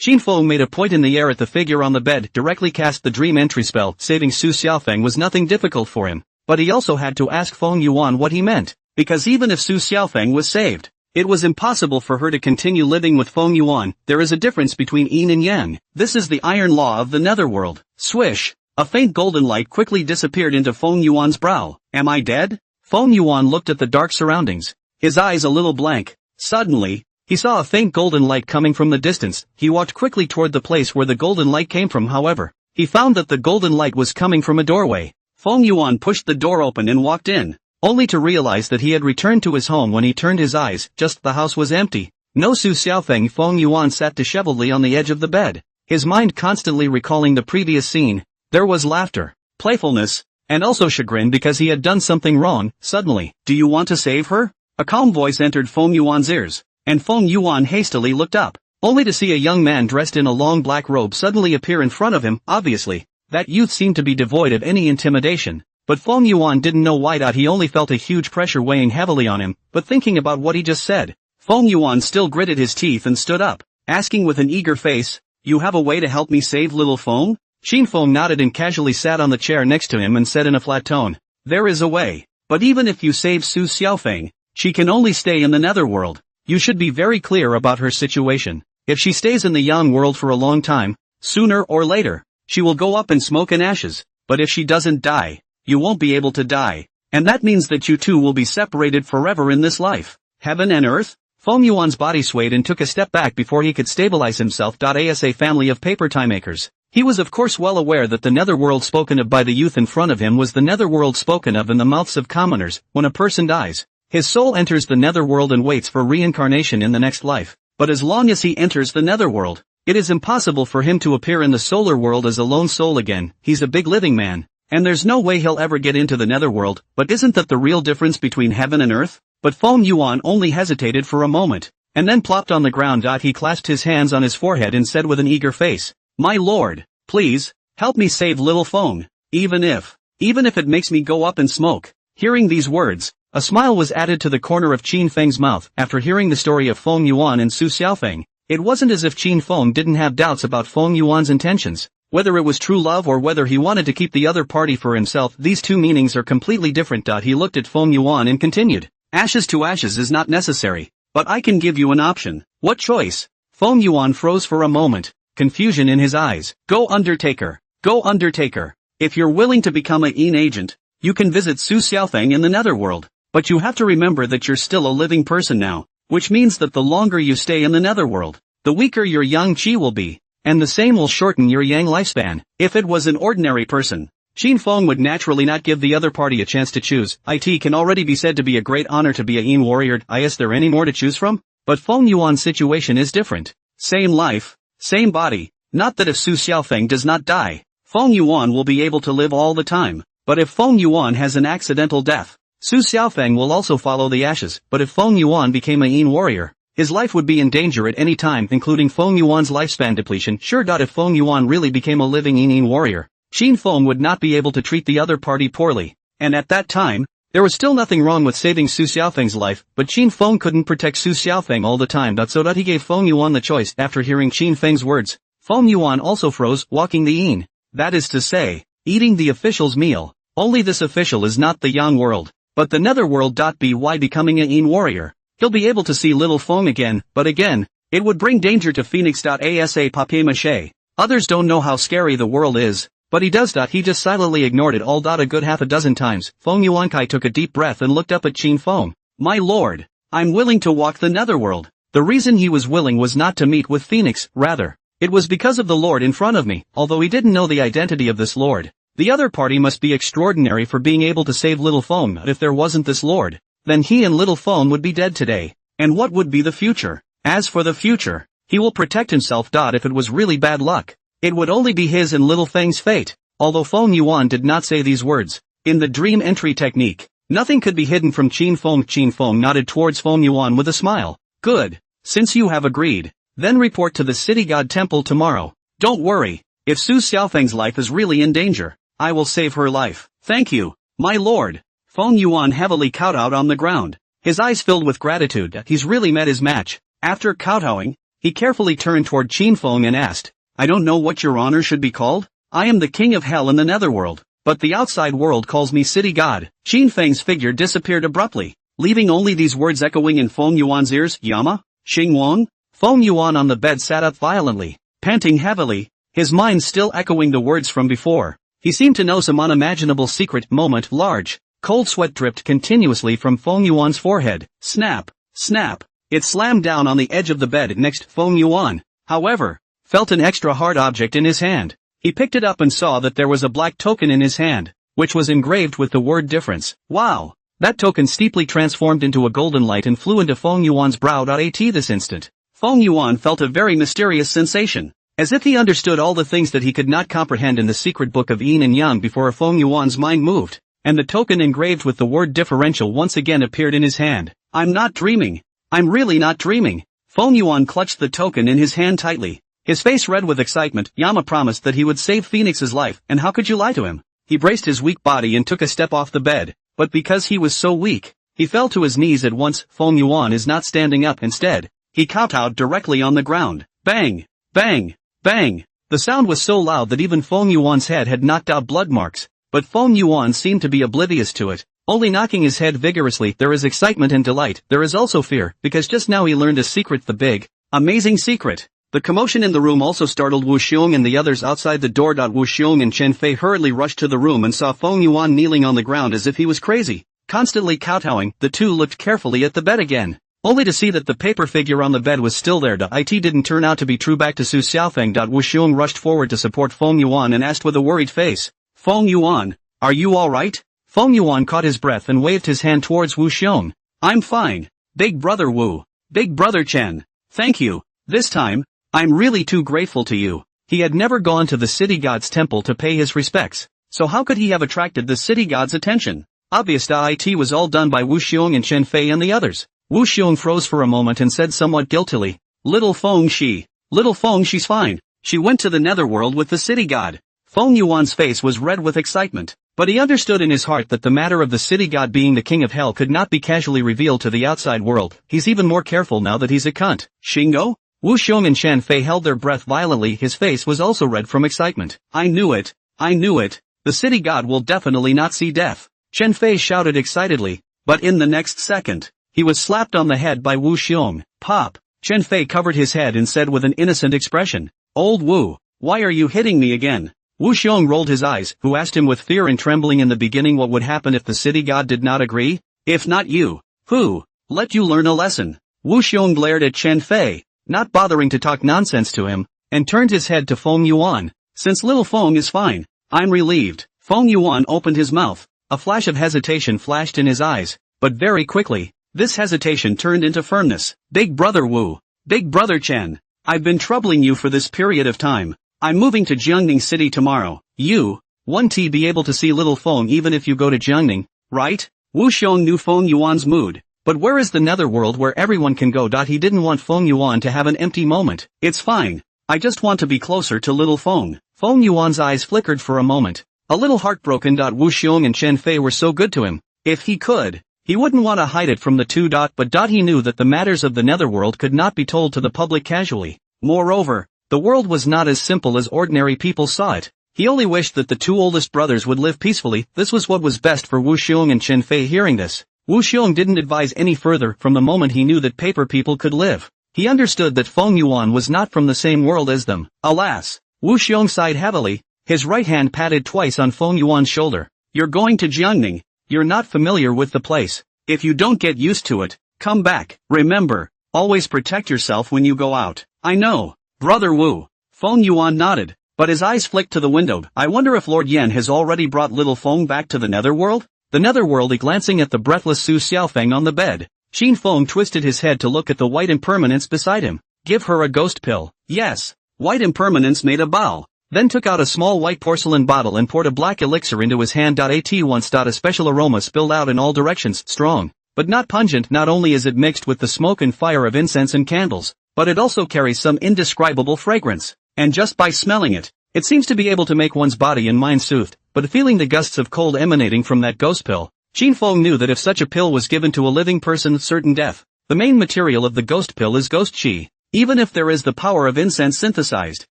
Qin Feng made a point in the air at the figure on the bed, directly cast the dream entry spell. Saving Su Xiaofeng was nothing difficult for him, but he also had to ask Feng Yuan what he meant, because even if Su Xiaofeng was saved, it was impossible for her to continue living with Feng Yuan. There is a difference between yin and yang. This is the iron law of the Netherworld. Swish! A faint golden light quickly disappeared into Feng Yuan's brow. Am I dead? Feng Yuan looked at the dark surroundings, his eyes a little blank. Suddenly, he saw a faint golden light coming from the distance. He walked quickly toward the place where the golden light came from. However, he found that the golden light was coming from a doorway. Feng Yuan pushed the door open and walked in, only to realize that he had returned to his home. When he turned his eyes, just the house was empty. No Su Xiaofeng. Feng Yuan sat disheveledly on the edge of the bed, his mind constantly recalling the previous scene. There was laughter, playfulness, and also chagrin because he had done something wrong. Suddenly, do you want to save her? A calm voice entered Feng Yuan's ears. and Feng Yuan hastily looked up, only to see a young man dressed in a long black robe suddenly appear in front of him. Obviously, that youth seemed to be devoid of any intimidation, but Feng Yuan didn't know why. He only felt a huge pressure weighing heavily on him, but thinking about what he just said, Feng Yuan still gritted his teeth and stood up, asking with an eager face, "You have a way to help me save little Feng?" Qin Feng nodded and casually sat on the chair next to him and said in a flat tone, "There is a way, but even if you save Su Xiaofeng, she can only stay in the Netherworld. You should be very clear about her situation. If she stays in the Yang world for a long time, sooner or later, she will go up in smoke and ashes, but if she doesn't die, you won't be able to die, and that means that you two will be separated forever in this life." Heaven and earth? Feng Yuan's body swayed and took a step back before he could stabilize himself. As a family of paper time makers, he was of course well aware that the Netherworld spoken of by the youth in front of him was the Netherworld spoken of in the mouths of commoners. When a person dies, his soul enters the Netherworld and waits for reincarnation in the next life. But as long as he enters the Netherworld, it is impossible for him to appear in the solar world as a lone soul again. He's a big living man, and there's no way he'll ever get into the Netherworld. But isn't that the real difference between heaven and earth? But Feng Yuan only hesitated for a moment, and then plopped on the ground. He clasped his hands on his forehead and said with an eager face, "My lord, please, help me save little Feng, even if it makes me go up in smoke." Hearing these words, a smile was added to the corner of Qin Feng's mouth. After hearing the story of Feng Yuan and Su Xiaofeng, it wasn't as if Qin Feng didn't have doubts about Feng Yuan's intentions, whether it was true love or whether he wanted to keep the other party for himself. These two meanings are completely different. He looked at Feng Yuan and continued, "Ashes to ashes is not necessary, but I can give you an option." "What choice?" Feng Yuan froze for a moment, confusion in his eyes. Go Undertaker. Go Undertaker. If you're willing to become a Yin agent, you can visit Su Xiaofeng in the Netherworld. But you have to remember that you're still a living person now, which means that the longer you stay in the Netherworld, the weaker your Yang Qi will be, and the same will shorten your Yang lifespan. If it was an ordinary person, Qin Feng would naturally not give the other party a chance to choose. It can already be said to be a great honor to be a Yin warrior. Is there any more to choose from? But Feng Yuan's situation is different. Same life, same body. Not that if Su Xiaofeng does not die, Feng Yuan will be able to live all the time. But if Feng Yuan has an accidental death, Su Xiaofeng will also follow the ashes. But if Feng Yuan became a Yin warrior, his life would be in danger at any time, including Feng Yuan's lifespan depletion. Sure. If Feng Yuan really became a living Yin warrior, Qin Feng would not be able to treat the other party poorly. And at that time, there was still nothing wrong with saving Su Xiaofeng's life, but Qin Feng couldn't protect Su Xiaofeng all the time. So he gave Feng Yuan the choice. After hearing Qin Feng's words, Feng Yuan also froze, walking the Yin. That is to say, eating the official's meal. Only this official is not the Yang world, but the Netherworld. By becoming a Yin warrior, he'll be able to see little Feng again, but again, it would bring danger to Phoenix. Asa papier-mâché. Others don't know how scary the world is, but he does. He just silently ignored it all. A good half a dozen times, Feng Yuankai took a deep breath and looked up at Qin Feng. "My lord, I'm willing to walk the Netherworld." The reason he was willing was not to meet with Phoenix, rather, it was because of the lord in front of me. Although he didn't know the identity of this lord, the other party must be extraordinary for being able to save little Feng. If there wasn't this lord, then he and little Feng would be dead today. And what would be the future? As for the future, he will protect himself. If it was really bad luck, it would only be his and little Feng's fate. Although Feng Yuan did not say these words, in the dream entry technique, nothing could be hidden from Qin Feng. Qin Feng nodded towards Feng Yuan with a smile. "Good. Since you have agreed, then report to the city god temple tomorrow. Don't worry, if Su Xiaofeng's life is really in danger, I will save her life." "Thank you, my lord." Feng Yuan heavily kowtowed on the ground, his eyes filled with gratitude. He's really met his match. After kowtowing, he carefully turned toward Qin Feng and asked, "I don't know what your honor should be called? I am the king of hell in the Netherworld, but the outside world calls me city god." Qin Feng's figure disappeared abruptly, leaving only these words echoing in Feng Yuan's ears. "Yama? Xing Wang?" Feng Yuan on the bed sat up violently, panting heavily, his mind still echoing the words from before. He seemed to know some unimaginable secret. Moment. Large, cold sweat dripped continuously from Feng Yuan's forehead. Snap, snap. It slammed down on the edge of the bed next. Feng Yuan, however, felt an extra hard object in his hand. He picked it up and saw that there was a black token in his hand, which was engraved with the word difference. Wow! That token steeply transformed into a golden light and flew into Feng Yuan's brow. This instant, Feng Yuan felt a very mysterious sensation, as if he understood all the things that he could not comprehend in the secret book of Yin and Yang. Before Feng Yuan's mind moved, and the token engraved with the word differential once again appeared in his hand. "I'm not dreaming. I'm really not dreaming. Feng Yuan clutched the token in his hand tightly. His face red with excitement. Yama promised that he would save Phoenix's life, and how could you lie to him? He braced his weak body and took a step off the bed, but because he was so weak, he fell to his knees at once. Feng Yuan is not standing up. Instead, he kowtowed directly on the ground. Bang! Bang! Bang! The sound was so loud that even Feng Yuan's head had knocked out blood marks, but Feng Yuan seemed to be oblivious to it, only knocking his head vigorously. There is excitement and delight. There is also fear, because just now he learned a secret, the big, amazing secret. The commotion in the room also startled Wu Xiong and the others outside the door. Wu Xiong and Chen Fei hurriedly rushed to the room and saw Feng Yuan kneeling on the ground as if he was crazy. Constantly kowtowing, the two looked carefully at the bed again, only to see that the paper figure on the bed was still there. It didn't turn out to be true. Back to Su Xiaofeng. Wu Xiong rushed forward to support Feng Yuan and asked with a worried face, Feng Yuan, are you alright? Feng Yuan caught his breath and waved his hand towards Wu Xiong. I'm fine. Big brother Wu. Big brother Chen. Thank you. This time, I'm really too grateful to you. He had never gone to the city god's temple to pay his respects, so how could he have attracted the city god's attention? Obvious. It was all done by Wu Xiong and Chen Fei and the others. Wu Xiong froze for a moment and said somewhat guiltily, Little Feng she's fine. She went to the Netherworld with the city god. Feng Yuan's face was red with excitement, but he understood in his heart that the matter of the city god being the king of hell could not be casually revealed to the outside world. He's even more careful now that he's a cunt. Shingo? Wu Xiong and Chen Fei held their breath violently. His face was also red from excitement. I knew it. The city god will definitely not see death. Chen Fei shouted excitedly, but in the next second, he was slapped on the head by Wu Xiong. Pop! Chen Fei covered his head and said with an innocent expression, Old Wu, why are you hitting me again? Wu Xiong rolled his eyes, who asked him with fear and trembling in the beginning what would happen if the city god did not agree. If not you, who? Let you learn a lesson. Wu Xiong glared at Chen Fei, not bothering to talk nonsense to him, and turned his head to Feng Yuan. Since little Feng is fine, I'm relieved. Feng Yuan opened his mouth. A flash of hesitation flashed in his eyes, but very quickly, this hesitation turned into firmness. Big brother Wu. Big brother Chen. I've been troubling you for this period of time. I'm moving to Jiangning City tomorrow. You, won't be able to see little Feng even if you go to Jiangning, right? Wu Xiong knew Feng Yuan's mood. But where is the Netherworld where everyone can go? He didn't want Feng Yuan to have an empty moment. It's fine. I just want to be closer to little Feng. Feng Yuan's eyes flickered for a moment, a little heartbroken. Wu Xiong and Chen Fei were so good to him. If he could, he wouldn't want to hide it from the two. But he knew that the matters of the Netherworld could not be told to the public casually. Moreover, the world was not as simple as ordinary people saw it. He only wished that the two oldest brothers would live peacefully. This was what was best for Wu Xiong and Chen Fei. Hearing this, Wu Xiong didn't advise any further. From the moment he knew that paper people could live, he understood that Feng Yuan was not from the same world as them. Alas! Wu Xiong sighed heavily. His right hand patted twice on Feng Yuan's shoulder. You're going to Jiangning. You're not familiar with the place. If you don't get used to it, come back. Remember, always protect yourself when you go out. I know, brother Wu. Feng Yuan nodded, but his eyes flicked to the window. I wonder if Lord Yan has already brought little Feng back to the Netherworld? The Netherworld. Glancing at the breathless Su Xiaofeng on the bed, Xin Feng twisted his head to look at the white impermanence beside him. Give her a ghost pill. Yes. White impermanence made a bow, then took out a small white porcelain bottle and poured a black elixir into his hand. At once a special aroma spilled out in all directions, strong, but not pungent. Not only is it mixed with the smoke and fire of incense and candles, but it also carries some indescribable fragrance, and just by smelling it, it seems to be able to make one's body and mind soothed. But feeling the gusts of cold emanating from that ghost pill, Xin Feng knew that if such a pill was given to a living person, certain death. The main material of the ghost pill is ghost qi. Even if there is the power of incense synthesized,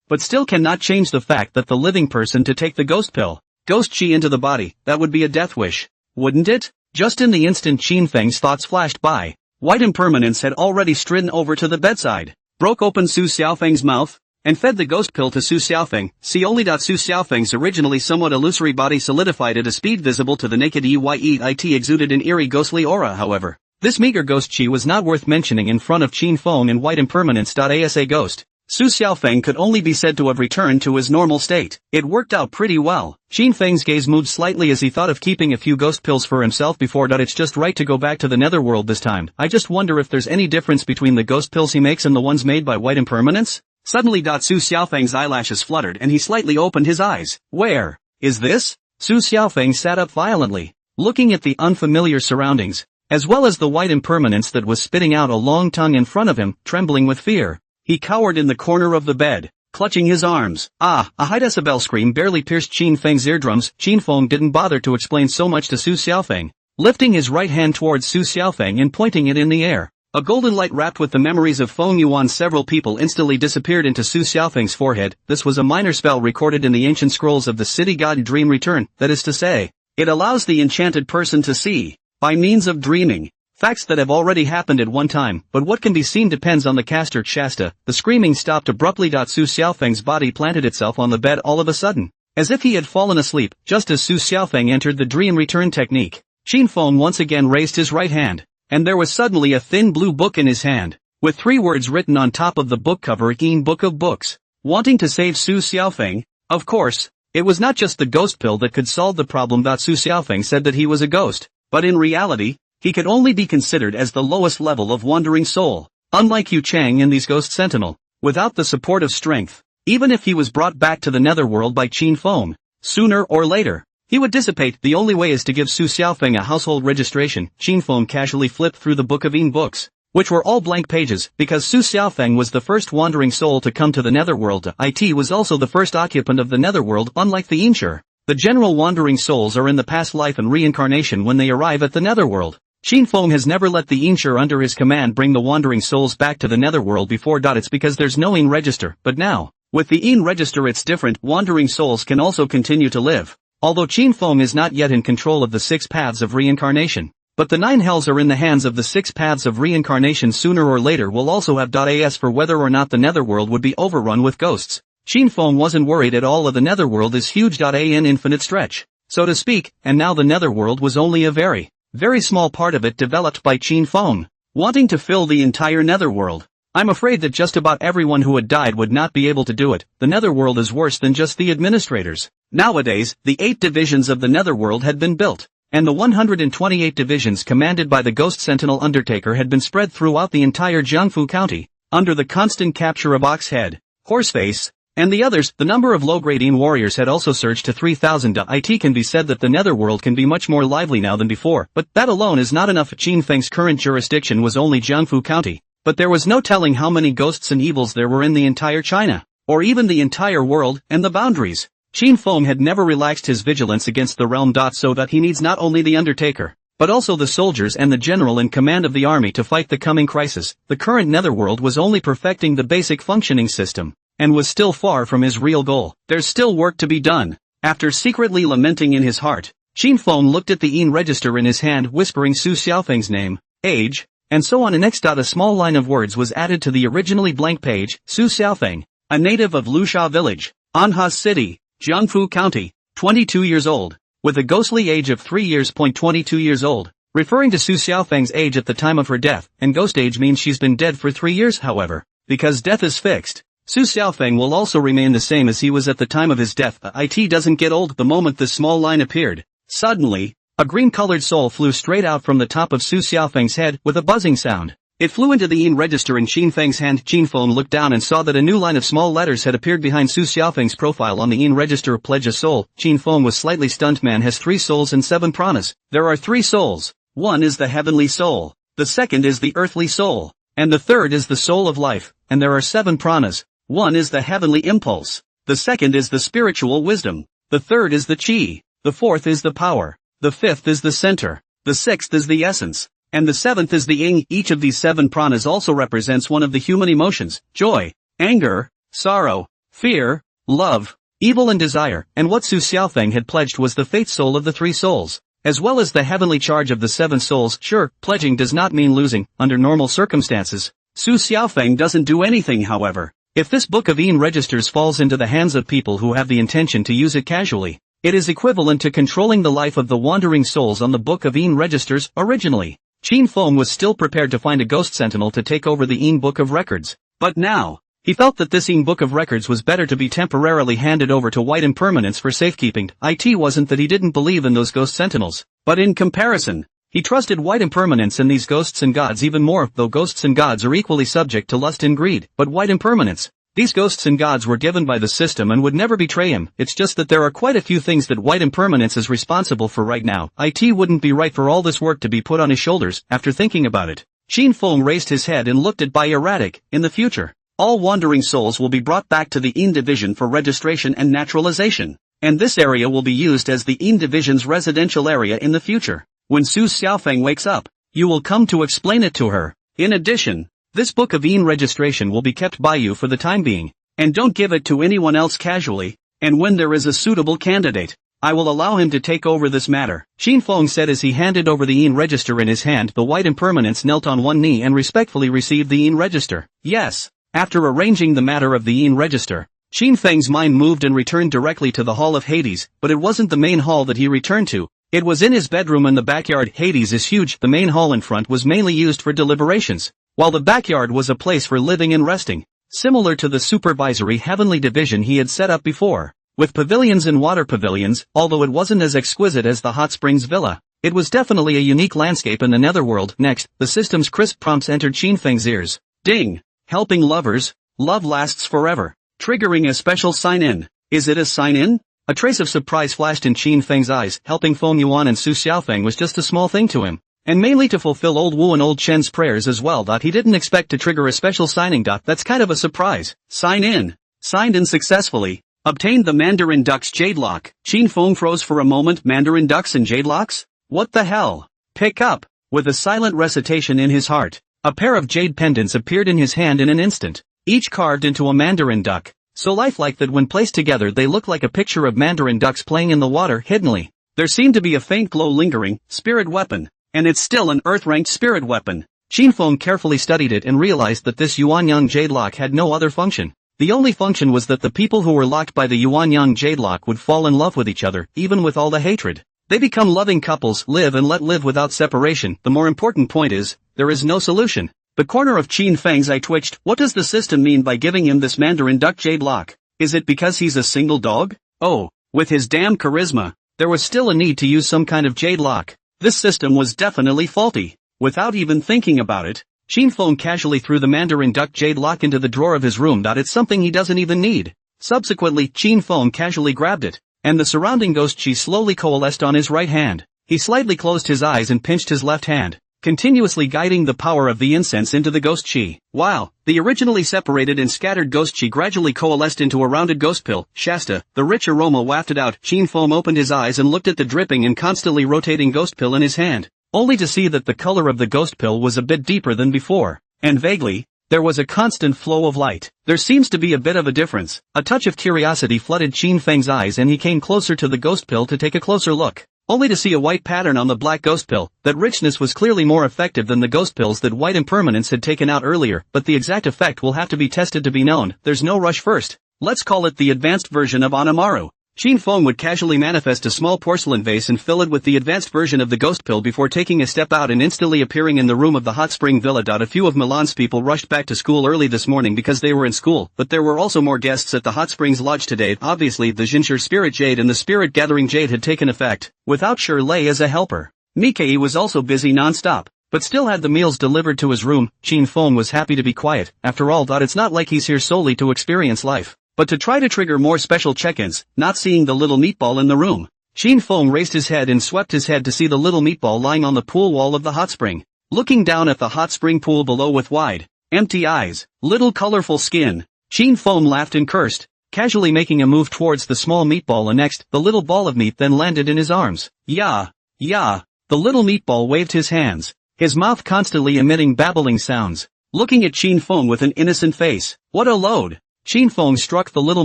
but still cannot change the fact that the living person to take the ghost pill, ghost qi into the body, that would be a death wish, wouldn't it? Just in the instant Xin Feng's thoughts flashed by, white impermanence had already stridden over to the bedside, broke open Su Xiaofeng's mouth, and fed the ghost pill to Su Xiaofeng. See only. Su Xiaofeng's originally somewhat illusory body solidified at a speed visible to the naked eye. It exuded an eerie ghostly aura. However, this meager ghost qi was not worth mentioning in front of Xin Feng and white impermanence. As a ghost, Su Xiaofeng could only be said to have returned to his normal state. It worked out pretty well. Xin Feng's gaze moved slightly as he thought of keeping a few ghost pills for himself before. It's just right to go back to the Netherworld this time. I just wonder if there's any difference between the ghost pills he makes and the ones made by white impermanence? Suddenly. Su Xiaofeng's eyelashes fluttered and he slightly opened his eyes. Where is this? Su Xiaofeng sat up violently, looking at the unfamiliar surroundings. as well as the white impermanence that was spitting out a long tongue in front of him, trembling with fear. He cowered in the corner of the bed, clutching his arms. A high decibel scream barely pierced Qin Feng's eardrums. Qin Feng didn't bother to explain so much to Su Xiaofeng, lifting his right hand towards Su Xiaofeng and pointing it in the air. A golden light wrapped with the memories of Feng Yuan. Several people instantly disappeared into Su Xiaofeng's forehead. This was a minor spell recorded in the ancient scrolls of the city god Dream Return, that is to say, it allows the enchanted person to see, by means of dreaming, facts that have already happened at one time, but what can be seen depends on the caster Shasta. The screaming stopped abruptly. Su Xiaofeng's body planted itself on the bed all of a sudden, as if he had fallen asleep, just as Su Xiaofeng entered the Dream Return technique. Qin Feng once again raised his right hand, and there was suddenly a thin blue book in his hand, with 3 words written on top of the book cover: Yin Book of Books. Wanting to save Su Xiaofeng, of course, it was not just the ghost pill that could solve the problem. Su Xiaofeng said that he was a ghost, but in reality, he could only be considered as the lowest level of wandering soul. Unlike Yu Chang and these Ghost Sentinel, without the support of strength, even if he was brought back to the Netherworld by Qin Feng, sooner or later, he would dissipate. The only way is to give Su Xiaofeng a household registration. Qin Feng casually flipped through the Book of Yin books, which were all blank pages, because Su Xiaofeng was the first wandering soul to come to the Netherworld. It was also the first occupant of the Netherworld. Unlike the Yinshur, the general wandering souls are in the past life and reincarnation when they arrive at the Netherworld. Qin Feng has never let the Yinshur under his command bring the wandering souls back to the Netherworld before. It's because there's no Yin register, but now, with the Yin register it's different. Wandering souls can also continue to live, although Qin Feng is not yet in control of the 6 paths of reincarnation. But the 9 hells are in the hands of the 6 paths of reincarnation. Sooner or later we'll also have as for whether or not the Netherworld would be overrun with ghosts. Qin Feng wasn't worried at all. Of the Netherworld is huge. An infinite stretch, so to speak, and now the Netherworld was only a very small part of it developed by Qin Feng, wanting to fill the entire Netherworld. I'm afraid that just about everyone who had died would not be able to do it. The Netherworld is worse than just the administrators. Nowadays, the 8 divisions of the Netherworld had been built, and the 128 divisions commanded by the Ghost Sentinel Undertaker had been spread throughout the entire Jiangfu County, under the constant capture of Oxhead, Horseface, and the others. The number of low-grade warriors had also surged to 3,000. It can be said that the Netherworld can be much more lively now than before, but that alone is not enough. Qin Feng's current jurisdiction was only Jiangfu County, but there was no telling how many ghosts and evils there were in the entire China, or even the entire world, and the boundaries. Qin Feng had never relaxed his vigilance against the realm. So that he needs not only the Undertaker, but also the soldiers and the general in command of the army to fight the coming crisis. The current Netherworld was only perfecting the basic functioning system, and was still far from his real goal. There's still work to be done. After secretly lamenting in his heart, Qin Feng looked at the Yin register in his hand, whispering Su Xiaofeng's name, age, and so on. Next, a small line of words was added to the originally blank page. Su Xiaofeng, a native of Lusha Village, Anha City, Jiangfu County, 22 years old, with a ghostly age of 3 years. 22 years old, referring to Su Xiaofeng's age at the time of her death, and ghost age means she's been dead for 3 years. However, because death is fixed, Su Xiaofeng will also remain the same as he was at the time of his death. It doesn't get old. The moment this small line appeared, suddenly, a green-colored soul flew straight out from the top of Su Xiaofeng's head with a buzzing sound. It flew into the Yin register in Qin Feng's hand. Qin Feng looked down and saw that a new line of small letters had appeared behind Su Xiaofeng's profile on the Yin register. Pledge a soul. Qin Feng was slightly stunned. Man has 3 souls and 7 pranas. There are 3 souls. One is the heavenly soul, the second is the earthly soul, and the third is the soul of life, and there are 7 pranas. One is the heavenly impulse, the second is the spiritual wisdom, the third is the chi, the fourth is the power, the fifth is the center, the sixth is the essence, and the 7th is the ing. Each of these 7 pranas also represents one of the human emotions: joy, anger, sorrow, fear, love, evil and desire. And what Su Xiaofeng had pledged was the faith soul of the 3 souls, as well as the heavenly charge of the 7 souls. Sure, pledging does not mean losing. Under normal circumstances, Su Xiaofeng doesn't do anything. However, if this book of Yin registers falls into the hands of people who have the intention to use it casually, it is equivalent to controlling the life of the wandering souls on the book of Yin registers. Originally, Qin Feng was still prepared to find a ghost sentinel to take over the Yin book of records, but now, he felt that this Yin book of records was better to be temporarily handed over to white impermanence for safekeeping. It wasn't that he didn't believe in those ghost sentinels, but in comparison, he trusted white impermanence and these ghosts and gods even more. Though ghosts and gods are equally subject to lust and greed, but white impermanence, These ghosts and gods were given by the system and would never betray him. It's just that there are quite a few things that White Impermanence is responsible for right now. It wouldn't be right for all this work to be put on his shoulders. After thinking about it, Qin Feng raised his head and looked at Bai Erratic. In the future, all wandering souls will be brought back to the Yin Division for registration and naturalization, and this area will be used as the Yin Division's residential area in the future. When Su Xiaofeng wakes up, you will come to explain it to her. In addition, this book of Yin registration will be kept by you for the time being, and don't give it to anyone else casually, and when there is a suitable candidate, I will allow him to take over this matter. Qin Feng said as he handed over the Yin register in his hand. The White Impermanence knelt on one knee and respectfully received the Yin register. Yes. After arranging the matter of the Yin register, Qin Feng's mind moved and returned directly to the Hall of Hades, but it wasn't the main hall that he returned to. It was in his bedroom in the backyard. Hades is huge. The main hall in front was mainly used for deliberations, while the backyard was a place for living and resting, similar to the supervisory heavenly division he had set up before, with pavilions and water pavilions. Although it wasn't as exquisite as the Hot Springs Villa, it was definitely a unique landscape in the Netherworld. Next, the system's crisp prompts entered Qin Feng's ears. Ding! Helping lovers, love lasts forever. Triggering a special sign-in. Is it a sign-in? A trace of surprise flashed in Qin Feng's eyes. Helping Feng Yuan and Su Xiaofeng was just a small thing to him, and mainly to fulfill old Wu and old Chen's prayers as well. He didn't expect to trigger a special signing. That's kind of a surprise. Sign in. Signed in successfully. Obtained the Mandarin Duck's Jade Lock. Qin Feng froze for a moment. Mandarin Ducks and Jade Locks? What the hell? Pick up. With a silent recitation in his heart, a pair of jade pendants appeared in his hand in an instant, each carved into a mandarin duck, so lifelike that when placed together they look like a picture of mandarin ducks playing in the water. Hiddenly, there seemed to be a faint glow lingering. Spirit weapon. And it's still an Earth-ranked spirit weapon. Qin Feng carefully studied it and realized that this Yuanyang Jade Lock had no other function. The only function was that the people who were locked by the Yuanyang Jade Lock would fall in love with each other, even with all the hatred. They become loving couples, live and let live without separation. The more important point is, there is no solution. The corner of Qin Feng's eye twitched. What does the system mean by giving him this Mandarin Duck Jade Lock? Is it because he's a single dog? Oh, with his damn charisma, there was still a need to use some kind of Jade Lock. This system was definitely faulty. Without even thinking about it, Qin Feng casually threw the Mandarin Duck Jade Lock into the drawer of his room. It's something he doesn't even need. Subsequently, Qin Feng casually grabbed it, and the surrounding ghost chi slowly coalesced on his right hand. He slightly closed his eyes and pinched his left hand, continuously guiding the power of the incense into the ghost chi. Wow! The originally separated and scattered ghost chi gradually coalesced into a rounded ghost pill. Shasta, the rich aroma wafted out. Qin Feng opened his eyes and looked at the dripping and constantly rotating ghost pill in his hand, only to see that the color of the ghost pill was a bit deeper than before, and vaguely, there was a constant flow of light. There seems to be a bit of a difference. A touch of curiosity flooded Qin Feng's eyes and he came closer to the ghost pill to take a closer look, only to see a white pattern on the black ghost pill. That richness was clearly more effective than the ghost pills that White Impermanence had taken out earlier, but the exact effect will have to be tested to be known. There's no rush. First, let's call it the advanced version of Anamaru. Qin Feng would casually manifest a small porcelain vase and fill it with the advanced version of the ghost pill before taking a step out and instantly appearing in the room of the hot spring villa. A few of Milan's people rushed back to school early this morning because they were in school, but there were also more guests at the hot springs lodge today. Obviously the Jinshur spirit jade and the spirit gathering jade had taken effect, without Shirley as a helper. Mickey was also busy non-stop, but still had the meals delivered to his room. Qin Feng was happy to be quiet. After all, it's not like he's here solely to experience life, but to try to trigger more special check-ins. Not seeing the little meatball in the room, Qin Feng raised his head and swept his head to see the little meatball lying on the pool wall of the hot spring, looking down at the hot spring pool below with wide, empty eyes, little colorful skin. Qin Feng laughed and cursed, casually making a move towards the small meatball, and next, the little ball of meat then landed in his arms. Yeah. The little meatball waved his hands, his mouth constantly emitting babbling sounds, looking at Qin Feng with an innocent face. What a load! Qin Feng struck the little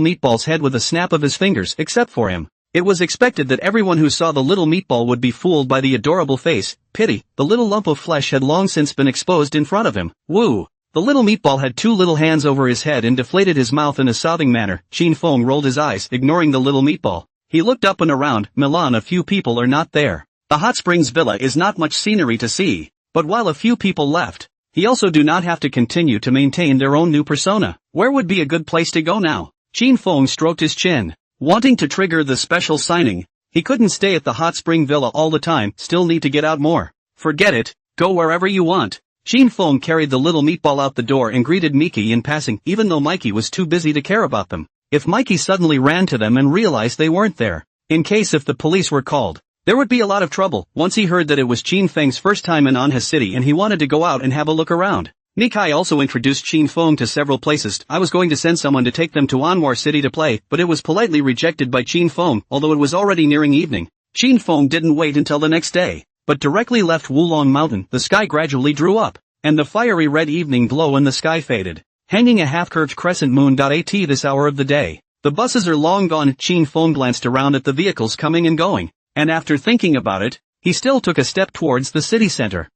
meatball's head with a snap of his fingers. Except for him, it was expected that everyone who saw the little meatball would be fooled by the adorable face. Pity, the little lump of flesh had long since been exposed in front of him. Woo! The little meatball had two little hands over his head and deflated his mouth in a sobbing manner. Qin Feng rolled his eyes, ignoring the little meatball. He looked up and around. Milan, a few people are not there. The hot springs villa is not much scenery to see, but while a few people left, he also do not have to continue to maintain their own new persona. Where would be a good place to go now? Qin Feng stroked his chin, wanting to trigger the special signing. He couldn't stay at the hot spring villa all the time, still need to get out more. Forget it, go wherever you want. Qin Feng carried the little meatball out the door and greeted Miki in passing, even though Mikey was too busy to care about them. If Mikey suddenly ran to them and realized they weren't there, in case if the police were called, there would be a lot of trouble. Once he heard that it was Qin Feng's first time in Anha City and he wanted to go out and have a look around. Nikai also introduced Qin Feng to several places. I was going to send someone to take them to Anwar City to play, but it was politely rejected by Qin Feng, although it was already nearing evening. Qin Feng didn't wait until the next day, but directly left Wulong Mountain. The sky gradually drew up, and the fiery red evening glow in the sky faded, hanging a half-curved crescent moon. At this hour of the day, the buses are long gone. Qin Feng glanced around at the vehicles coming and going, and after thinking about it, he still took a step towards the city center.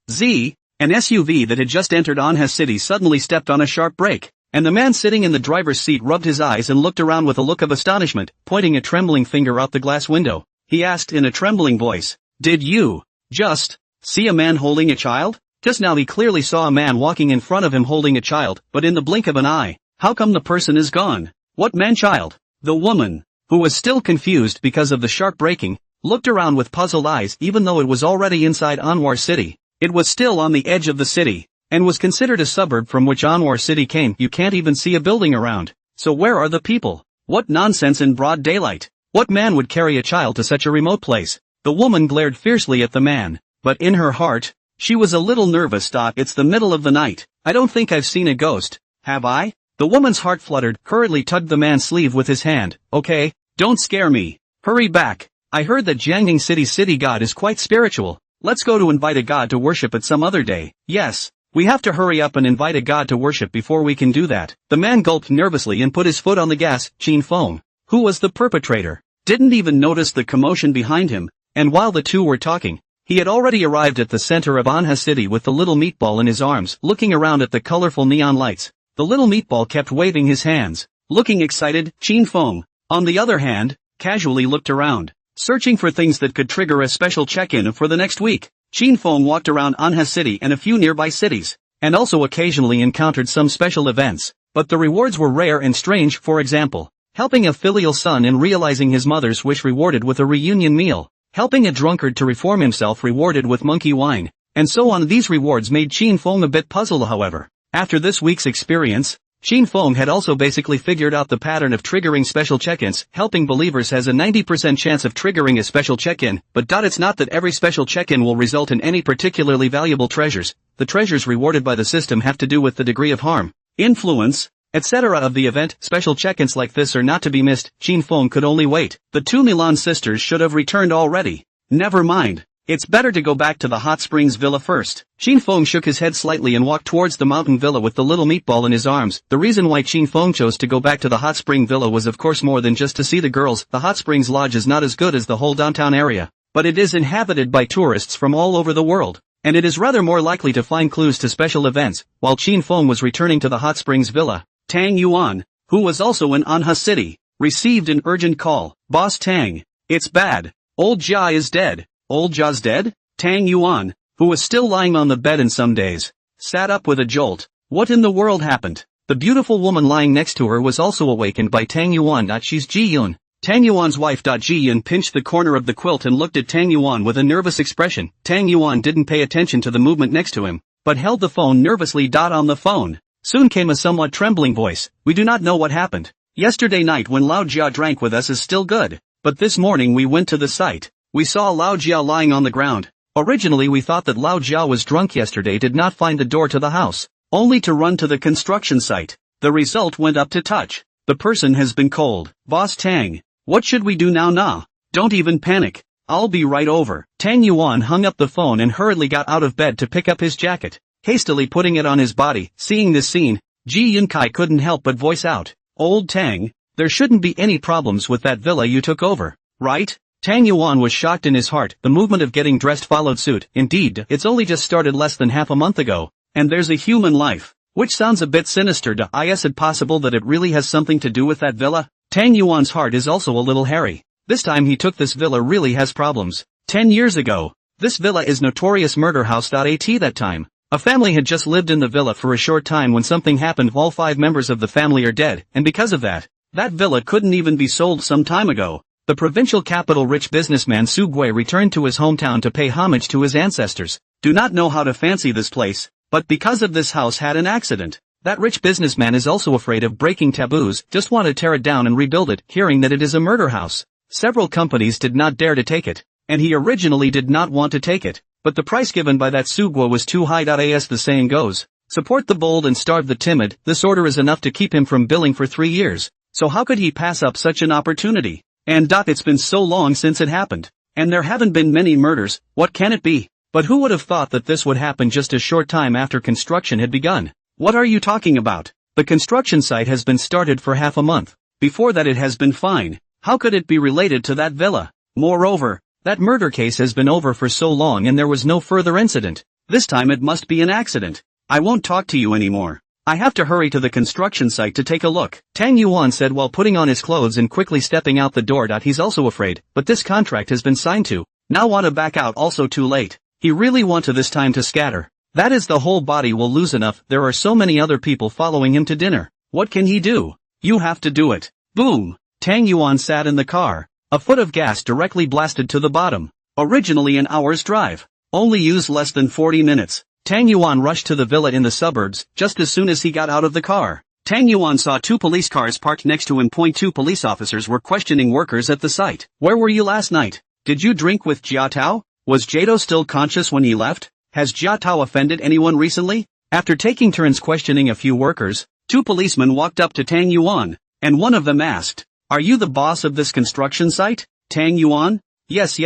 An SUV that had just entered Anha City suddenly stepped on a sharp brake, and the man sitting in the driver's seat rubbed his eyes and looked around with a look of astonishment, pointing a trembling finger out the glass window. He asked in a trembling voice, "Did you just see a man holding a child?" Just now he clearly saw a man walking in front of him holding a child, but in the blink of an eye, how come the person is gone? What man-child? The woman, who was still confused because of the sharp braking, looked around with puzzled eyes. Even though it was already inside Anwar City, it was still on the edge of the city, and was considered a suburb from which Anwar City came. You can't even see a building around. So where are the people? What nonsense in broad daylight. What man would carry a child to such a remote place? The woman glared fiercely at the man, but in her heart, she was a little nervous. It's the middle of the night. I don't think I've seen a ghost, have I? The woman's heart fluttered, hurriedly tugged the man's sleeve with his hand. Okay, don't scare me. Hurry back. I heard that Jiangning City's city god is quite spiritual. Let's go to invite a god to worship at some other day. Yes, we have to hurry up and invite a god to worship before we can do that. The man gulped nervously and put his foot on the gas. Qin Feng, who was the perpetrator, didn't even notice the commotion behind him, and while the two were talking, he had already arrived at the center of Anha City with the little meatball in his arms, looking around at the colorful neon lights. The little meatball kept waving his hands, looking excited. Qin Feng, on the other hand, casually looked around, searching for things that could trigger a special check-in for the next week. Qin Feng walked around Anha City and a few nearby cities, and also occasionally encountered some special events, but the rewards were rare and strange. For example, helping a filial son in realizing his mother's wish rewarded with a reunion meal, helping a drunkard to reform himself rewarded with monkey wine, and so on. These rewards made Qin Feng a bit puzzled. However, after this week's experience, Qin Feng had also basically figured out the pattern of triggering special check-ins. Helping believers has a 90% chance of triggering a special check-in, but it's not that every special check-in will result in any particularly valuable treasures. The treasures rewarded by the system have to do with the degree of harm, influence, etc. of the event. Special check-ins like this are not to be missed. Qin Feng could only wait. The two Milan sisters should have returned already. Never mind. It's better to go back to the hot springs villa first. Qin Feng shook his head slightly and walked towards the mountain villa with the little meatball in his arms. The reason why Qin Feng chose to go back to the hot spring villa was of course more than just to see the girls. The hot springs lodge is not as good as the whole downtown area, but it is inhabited by tourists from all over the world, and it is rather more likely to find clues to special events. While Qin Feng was returning to the hot springs villa, Tang Yuan, who was also in Anha City, received an urgent call. Boss Tang, it's bad. Old Jia is dead. Old Jia's dead? Tang Yuan, who was still lying on the bed in some days, sat up with a jolt. What in the world happened? The beautiful woman lying next to her was also awakened by Tang Yuan. She's Ji Yun, Tang Yuan's wife. Ji Yun pinched the corner of the quilt and looked at Tang Yuan with a nervous expression. Tang Yuan didn't pay attention to the movement next to him, but held the phone nervously. On the phone soon came a somewhat trembling voice. We do not know what happened. Yesterday night when Lao Jia drank with us is still good, but this morning we went to the site. We saw Lao Jia lying on the ground. Originally we thought that Lao Jia was drunk yesterday, did not find the door to the house, only to run to the construction site. The result went up to touch. The person has been cold. Boss Tang, what should we do now? Nah, don't even panic. I'll be right over. Tang Yuan hung up the phone and hurriedly got out of bed to pick up his jacket, hastily putting it on his body. Seeing this scene, Ji Yunkai couldn't help but voice out, Old Tang, there shouldn't be any problems with that villa you took over, right? Tang Yuan was shocked in his heart. The movement of getting dressed followed suit. Indeed, it's only just started less than half a month ago, and there's a human life, which sounds a bit sinister. Is it possible that it really has something to do with that villa? Tang Yuan's heart is also a little hairy. This time he took this villa really has problems. 10 years ago, this villa is notorious murder house. That time, a family had just lived in the villa for a short time when something happened. All 5 members of the family are dead, and because of that, that villa couldn't even be sold some time ago. The provincial capital rich businessman Su Gui returned to his hometown to pay homage to his ancestors. Do not know how to fancy this place. But because of this house had an accident. That rich businessman is also afraid of breaking taboos, just want to tear it down and rebuild it, hearing that it is a murder house. Several companies did not dare to take it. And he originally did not want to take it. But the price given by that Sugwa was too high. As the saying goes, support the bold and starve the timid. This order is enough to keep him from billing for 3 years. So how could he pass up such an opportunity? And it's been so long since it happened. And there haven't been many murders, what can it be? But who would have thought that this would happen just a short time after construction had begun? What are you talking about? The construction site has been started for half a month. Before that it has been fine. How could it be related to that villa? Moreover, that murder case has been over for so long and there was no further incident. This time it must be an accident. I won't talk to you anymore. I have to hurry to the construction site to take a look, Tang Yuan said while putting on his clothes and quickly stepping out the door. He's also afraid, but this contract has been signed to. Now want to back out, also too late. He really want to this time to scatter. That is, the whole body will lose enough. There are so many other people following him to dinner. What can he do? You have to do it. Boom! Tang Yuan sat in the car. A foot of gas directly blasted to the bottom. Originally an hour's drive. Only used less than 40 minutes. Tang Yuan rushed to the villa in the suburbs. Just as soon as he got out of the car, Tang Yuan saw 2 police cars parked next to him. 2 police officers were questioning workers at the site. Where were you last night? Did you drink with Jia Tao? Was Jado still conscious when he left? Has Jia Tao offended anyone recently? After taking turns questioning a few workers, 2 policemen walked up to Tang Yuan, and one of them asked, "Are you the boss of this construction site, Tang Yuan?" Yes.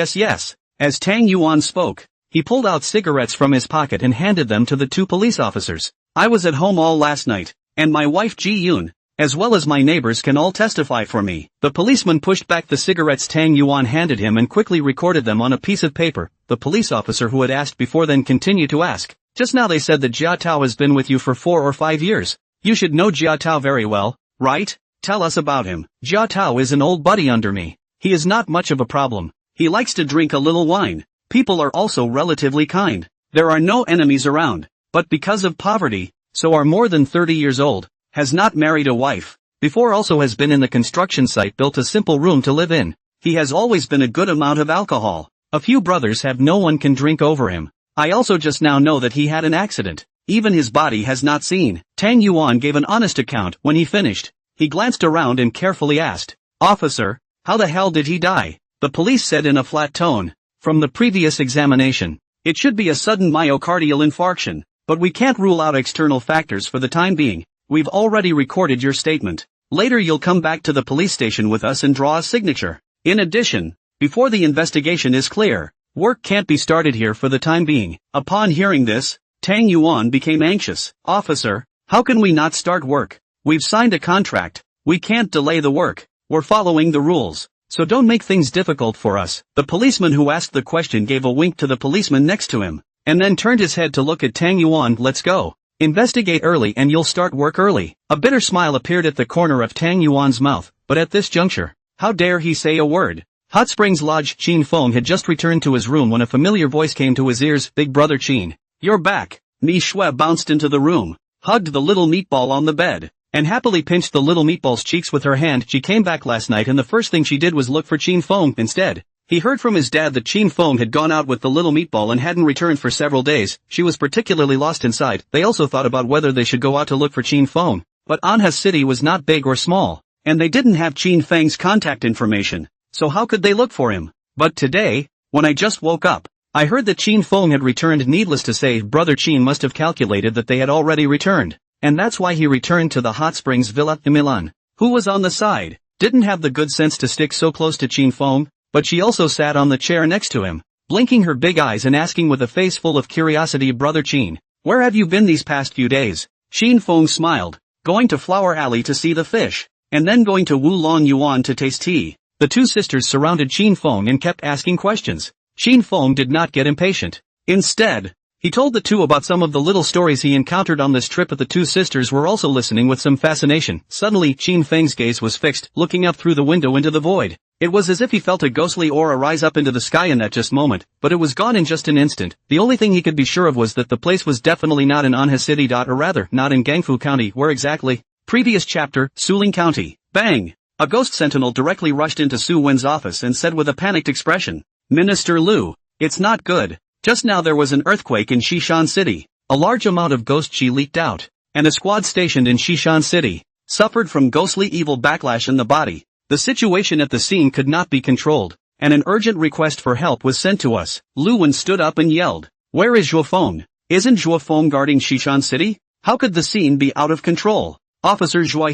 As Tang Yuan spoke, he pulled out cigarettes from his pocket and handed them to the 2 police officers. I was at home all last night, and my wife Ji Yun, as well as my neighbors can all testify for me. The policeman pushed back the cigarettes Tang Yuan handed him and quickly recorded them on a piece of paper. The police officer who had asked before then continued to ask, "Just now they said that Jia Tao has been with you for 4 or 5 years. You should know Jia Tao very well, right? Tell us about him." "Jia Tao is an old buddy under me. He is not much of a problem. He likes to drink a little wine. People are also relatively kind. There are no enemies around. But because of poverty, so are more than 30 years old, has not married a wife. Before also has been in the construction site, built a simple room to live in. He has always been a good amount of alcohol. A few brothers have, no one can drink over him. I also just now know that he had an accident. Even his body has not seen." Tang Yuan gave an honest account. When he finished, he glanced around and carefully asked, "Officer, how the hell did he die?" The police said in a flat tone, "From the previous examination, it should be a sudden myocardial infarction, but we can't rule out external factors for the time being. We've already recorded your statement. Later you'll come back to the police station with us and draw a signature. In addition, before the investigation is clear, work can't be started here for the time being." Upon hearing this, Tang Yuan became anxious. "Officer, how can we not start work? We've signed a contract. We can't delay the work. We're following the rules. So don't make things difficult for us." The policeman who asked the question gave a wink to the policeman next to him, and then turned his head to look at Tang Yuan. "Let's go. Investigate early and you'll start work early." A bitter smile appeared at the corner of Tang Yuan's mouth, but at this juncture, how dare he say a word? Hot Springs Lodge. Qin Feng had just returned to his room when a familiar voice came to his ears. "Big brother Qin, you're back." Mi Shui bounced into the room, hugged the little meatball on the bed, and happily pinched the little meatball's cheeks with her hand. She came back last night and the first thing she did was look for Qin Feng. Instead, he heard from his dad that Qin Feng had gone out with the little meatball and hadn't returned for several days. She was particularly lost inside. They also thought about whether they should go out to look for Qin Feng, but Anha City was not big or small, and they didn't have Qin Feng's contact information, so how could they look for him? But today, when I just woke up, I heard that Qin Feng had returned. Needless to say, brother Qin must have calculated that they had already returned. And that's why he returned to the Hot Springs Villa in Milan. Who was on the side, didn't have the good sense to stick so close to Qin Feng, but she also sat on the chair next to him, blinking her big eyes and asking with a face full of curiosity, "Brother Qin, where have you been these past few days?" Qin Feng smiled, "Going to Flower Alley to see the fish, and then going to Wulong Yuan to taste tea." The 2 sisters surrounded Qin Feng and kept asking questions. Qin Feng did not get impatient. Instead, he told the 2 about some of the little stories he encountered on this trip, but the 2 sisters were also listening with some fascination. Suddenly, Qin Feng's gaze was fixed, looking up through the window into the void. It was as if he felt a ghostly aura rise up into the sky in that just moment, but it was gone in just an instant. The only thing he could be sure of was that the place was definitely not in Anha City. Or rather, not in Gangfu County. Where exactly? Previous chapter, Suling County. Bang! A ghost sentinel directly rushed into Su Wen's office and said with a panicked expression, "Minister Liu, it's not good. Just now there was an earthquake in Shishan City. a large amount of ghost chi leaked out, and a squad stationed in Shishan City suffered from ghostly evil backlash in the body. The situation at the scene could not be controlled, and an urgent request for help was sent to us. Lu Wen stood up and yelled, "Where is Zhuo Feng? Isn't Zhuo Feng guarding Shishan City? How could the scene be out of control? Officer Zhuai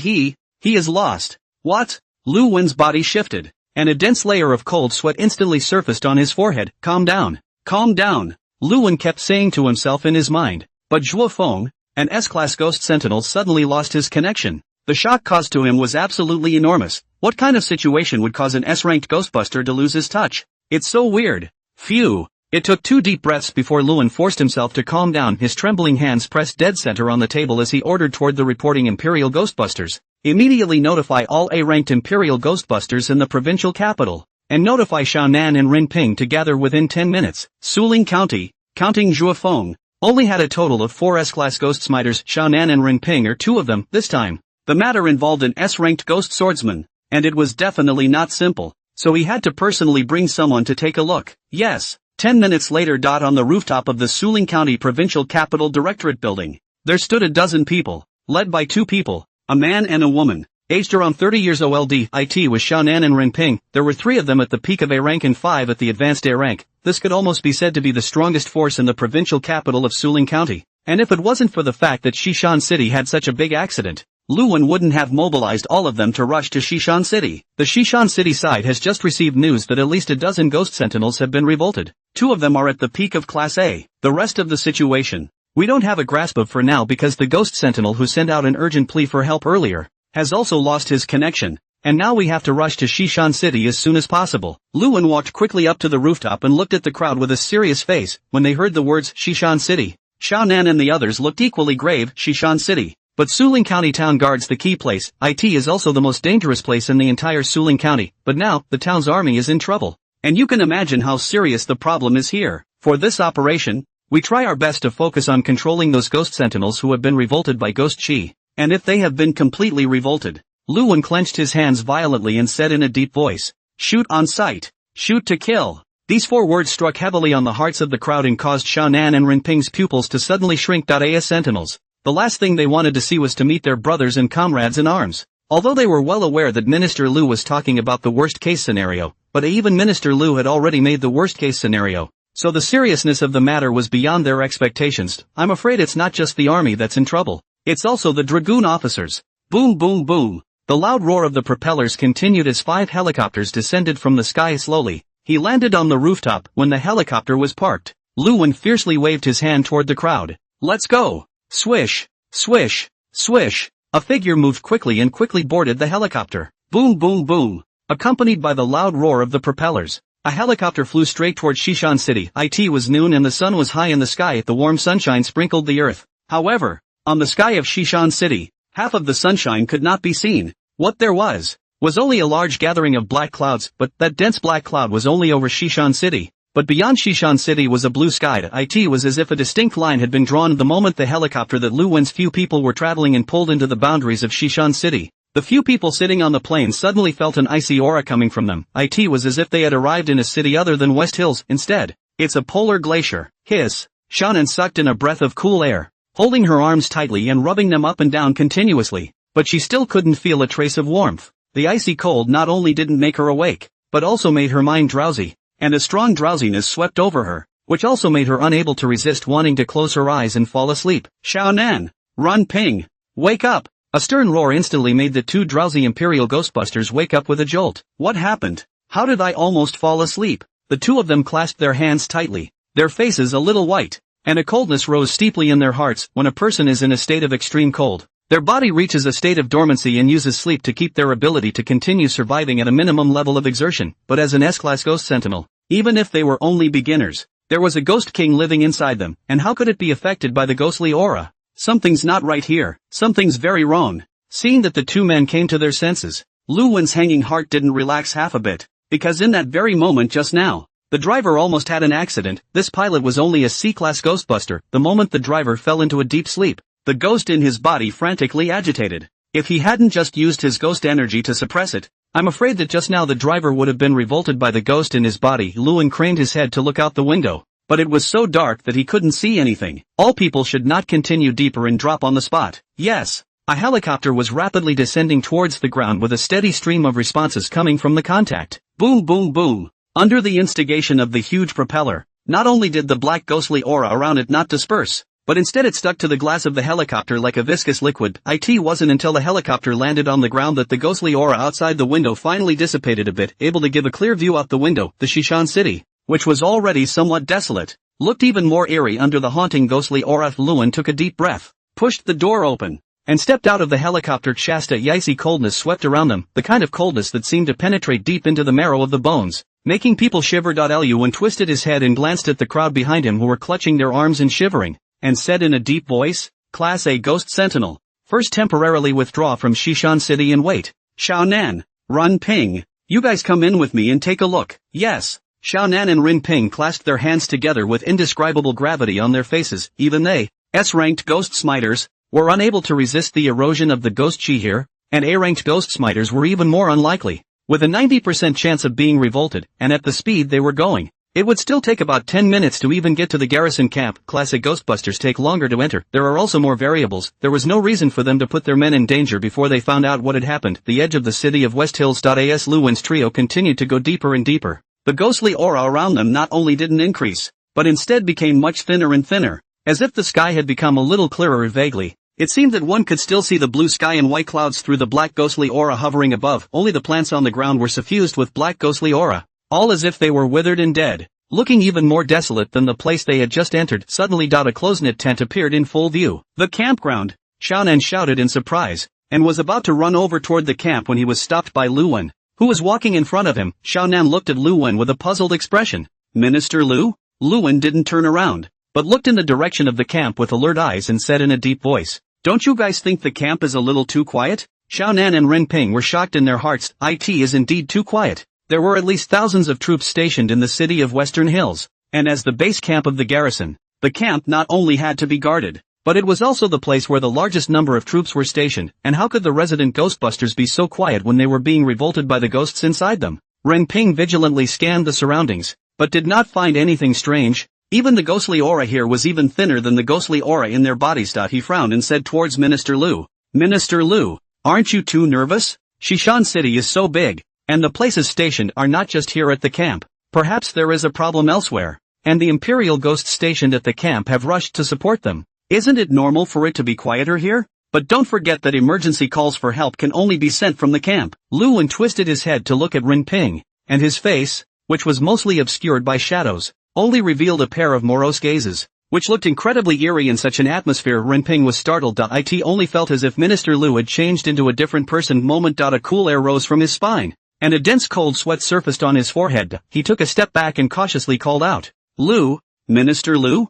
he is lost." What? Lu Wen's body shifted, and a dense layer of cold sweat instantly surfaced on his forehead. Calm down. Calm down. Lu Wen kept saying to himself in his mind. But Zhuo Feng, an S-class ghost sentinel, suddenly lost his connection. The shock caused to him was absolutely enormous. What kind of situation would cause an S-ranked ghostbuster to lose his touch? It's so weird. Phew. It took 2 deep breaths before Lu Wen forced himself to calm down. His trembling hands pressed dead center on the table as he ordered toward the reporting Imperial Ghostbusters. Immediately notify all A-ranked Imperial Ghostbusters in the provincial capital, and notify Xiaonan and Renping to gather within 10 minutes. Suling County, counting Zhuo Feng, only had a total of 4 S-class ghost smiters. Xiaonan and Renping are 2 of them this time. The matter involved an S-ranked ghost swordsman, and it was definitely not simple, so he had to personally bring someone to take a look. Yes. 10 minutes later. On the rooftop of the Suling County Provincial Capital Directorate building, there stood a dozen people, led by 2 people, a man and a woman, aged around 30 years old. It was Xiaonan and Renping. There were 3 of them at the peak of A rank and 5 at the advanced A rank. This could almost be said to be the strongest force in the provincial capital of Suling County, and if it wasn't for the fact that Shishan City had such a big accident, Lu Wen wouldn't have mobilized all of them to rush to Shishan City. The Shishan City side has just received news that at least a dozen ghost sentinels have been revolted. 2 of them are at the peak of Class A. The rest of the situation we don't have a grasp of for now, because the ghost sentinel who sent out an urgent plea for help earlier has also lost his connection, and now we have to rush to Shishan City as soon as possible. Lu Wen walked quickly up to the rooftop and looked at the crowd with a serious face. When they heard the words Shishan City, Xiaonan and the others looked equally grave. Shishan City. But Suling County town guards the key place. It is also the most dangerous place in the entire Suling County, but now, the town's army is in trouble. And you can imagine how serious the problem is here. For this operation, we try our best to focus on controlling those ghost sentinels who have been revolted by ghost chi. And if they have been completely revolted, Lu Wen clenched his hands violently and said in a deep voice, "Shoot on sight. Shoot to kill." These 4 words struck heavily on the hearts of the crowd and caused Xiaonan and Renping's pupils to suddenly shrink. As sentinels, the last thing they wanted to see was to meet their brothers and comrades in arms. Although they were well aware that Minister Lu was talking about the worst-case scenario, but even Minister Lu had already made the worst-case scenario, so the seriousness of the matter was beyond their expectations. I'm afraid it's not just the army that's in trouble, it's also the dragoon officers. Boom boom boom. The loud roar of the propellers continued as 5 helicopters descended from the sky slowly. He landed on the rooftop. When the helicopter was parked, Lu Wen fiercely waved his hand toward the crowd. "Let's go!" Swish, swish, swish. A figure moved quickly and quickly boarded the helicopter. Boom boom boom. Accompanied by the loud roar of the propellers, a helicopter flew straight toward Shishan City. It was noon and the sun was high in the sky. The warm sunshine sprinkled the earth. However, on the sky of Shishan City, half of the sunshine could not be seen. What there was only a large gathering of black clouds, but that dense black cloud was only over Shishan City. But beyond Shishan City was a blue sky. It was as if a distinct line had been drawn the moment the helicopter that Lu Wen's few people were traveling in pulled into the boundaries of Shishan City. The few people sitting on the plane suddenly felt an icy aura coming from them. It was as if they had arrived in a city other than West Hills. Instead, it's a polar glacier. Hiss. Shannon sucked in a breath of cool air, holding her arms tightly and rubbing them up and down continuously, but she still couldn't feel a trace of warmth. The icy cold not only didn't make her awake, but also made her mind drowsy, and a strong drowsiness swept over her, which also made her unable to resist wanting to close her eyes and fall asleep. Xiaonan! Run Ping! Wake up! A stern roar instantly made the 2 drowsy Imperial Ghostbusters wake up with a jolt. What happened? How did I almost fall asleep? The 2 of them clasped their hands tightly, their faces a little white, and a coldness rose steeply in their hearts. When a person is in a state of extreme cold, their body reaches a state of dormancy and uses sleep to keep their ability to continue surviving at a minimum level of exertion. But as an S-class ghost sentinel, even if they were only beginners, there was a ghost king living inside them, and how could it be affected by the ghostly aura? Something's not right here. Something's very wrong. Seeing that the 2 men came to their senses, Lu Wen's hanging heart didn't relax half a bit, because in that very moment just now, the driver almost had an accident. This pilot was only a C-class ghostbuster. The moment the driver fell into a deep sleep, the ghost in his body frantically agitated. If he hadn't just used his ghost energy to suppress it, I'm afraid that just now the driver would have been revolted by the ghost in his body. Lu Wen craned his head to look out the window. but it was so dark that he couldn't see anything. All people should not continue deeper and drop on the spot. Yes. A helicopter was rapidly descending towards the ground with a steady stream of responses coming from the contact. Boom boom boom. Under the instigation of the huge propeller, not only did the black ghostly aura around it not disperse, but instead it stuck to the glass of the helicopter like a viscous liquid. It wasn't until the helicopter landed on the ground that the ghostly aura outside the window finally dissipated a bit, able to give a clear view out the window. The Shishan city, which was already somewhat desolate, looked even more eerie under the haunting ghostly aura. Luan took a deep breath, pushed the door open, and stepped out of the helicopter. Chasta icy coldness swept around them, the kind of coldness that seemed to penetrate deep into the marrow of the bones, making people shiver. Luan twisted his head and glanced at the crowd behind him who were clutching their arms and shivering, and said in a deep voice, Class A Ghost Sentinel, first temporarily withdraw from Shishan City and wait. Xiaonan, Ren Ping, you guys come in with me and take a look. Yes. Xiaonan and Ren Ping clasped their hands together with indescribable gravity on their faces. Even they, S-ranked ghost smiters, were unable to resist the erosion of the ghost chi here, and A-ranked ghost smiters were even more unlikely, with a 90% chance of being revolted, and at the speed they were going, it would still take about 10 minutes to even get to the garrison camp. Classic Ghostbusters take longer to enter. There are also more variables. There was no reason for them to put their men in danger before they found out what had happened. The edge of the city of West Hills. As Luan's trio continued to go deeper and deeper, the ghostly aura around them not only didn't increase, but instead became much thinner and thinner, as if the sky had become a little clearer. Vaguely, it seemed that one could still see the blue sky and white clouds through the black ghostly aura hovering above. Only the plants on the ground were suffused with black ghostly aura, all as if they were withered and dead, looking even more desolate than the place they had just entered. Suddenly, a close-knit tent appeared in full view. The campground! Xiaonan shouted in surprise, and was about to run over toward the camp when he was stopped by Luan, who was walking in front of him. Xiaonan looked at Luan with a puzzled expression. Minister Lu? Luan didn't turn around, but looked in the direction of the camp with alert eyes and said in a deep voice, Don't you guys think the camp is a little too quiet? Xiaonan and Ren Ping were shocked in their hearts. It is indeed too quiet. There were at least thousands of troops stationed in the city of Western Hills, and as the base camp of the garrison, the camp not only had to be guarded, but it was also the place where the largest number of troops were stationed. And how could the resident Ghostbusters be so quiet when they were being revolted by the ghosts inside them? Ren Ping vigilantly scanned the surroundings, but did not find anything strange. Even the ghostly aura here was even thinner than the ghostly aura in their bodies. He frowned and said towards Minister Lu, Minister Lu, aren't you too nervous? Shishan City is so big, and the places stationed are not just here at the camp. Perhaps there is a problem elsewhere, and the Imperial ghosts stationed at the camp have rushed to support them. Isn't it normal for it to be quieter here? But don't forget that emergency calls for help can only be sent from the camp. Luan twisted his head to look at Ren Ping, and his face, which was mostly obscured by shadows, only revealed a pair of morose gazes, which looked incredibly eerie in such an atmosphere. Ren Ping was startled. It only felt as if Minister Lu had changed into a different person. Moment. A cool air rose from his spine, and a dense cold sweat surfaced on his forehead. He took a step back and cautiously called out, Lu? Minister Lu?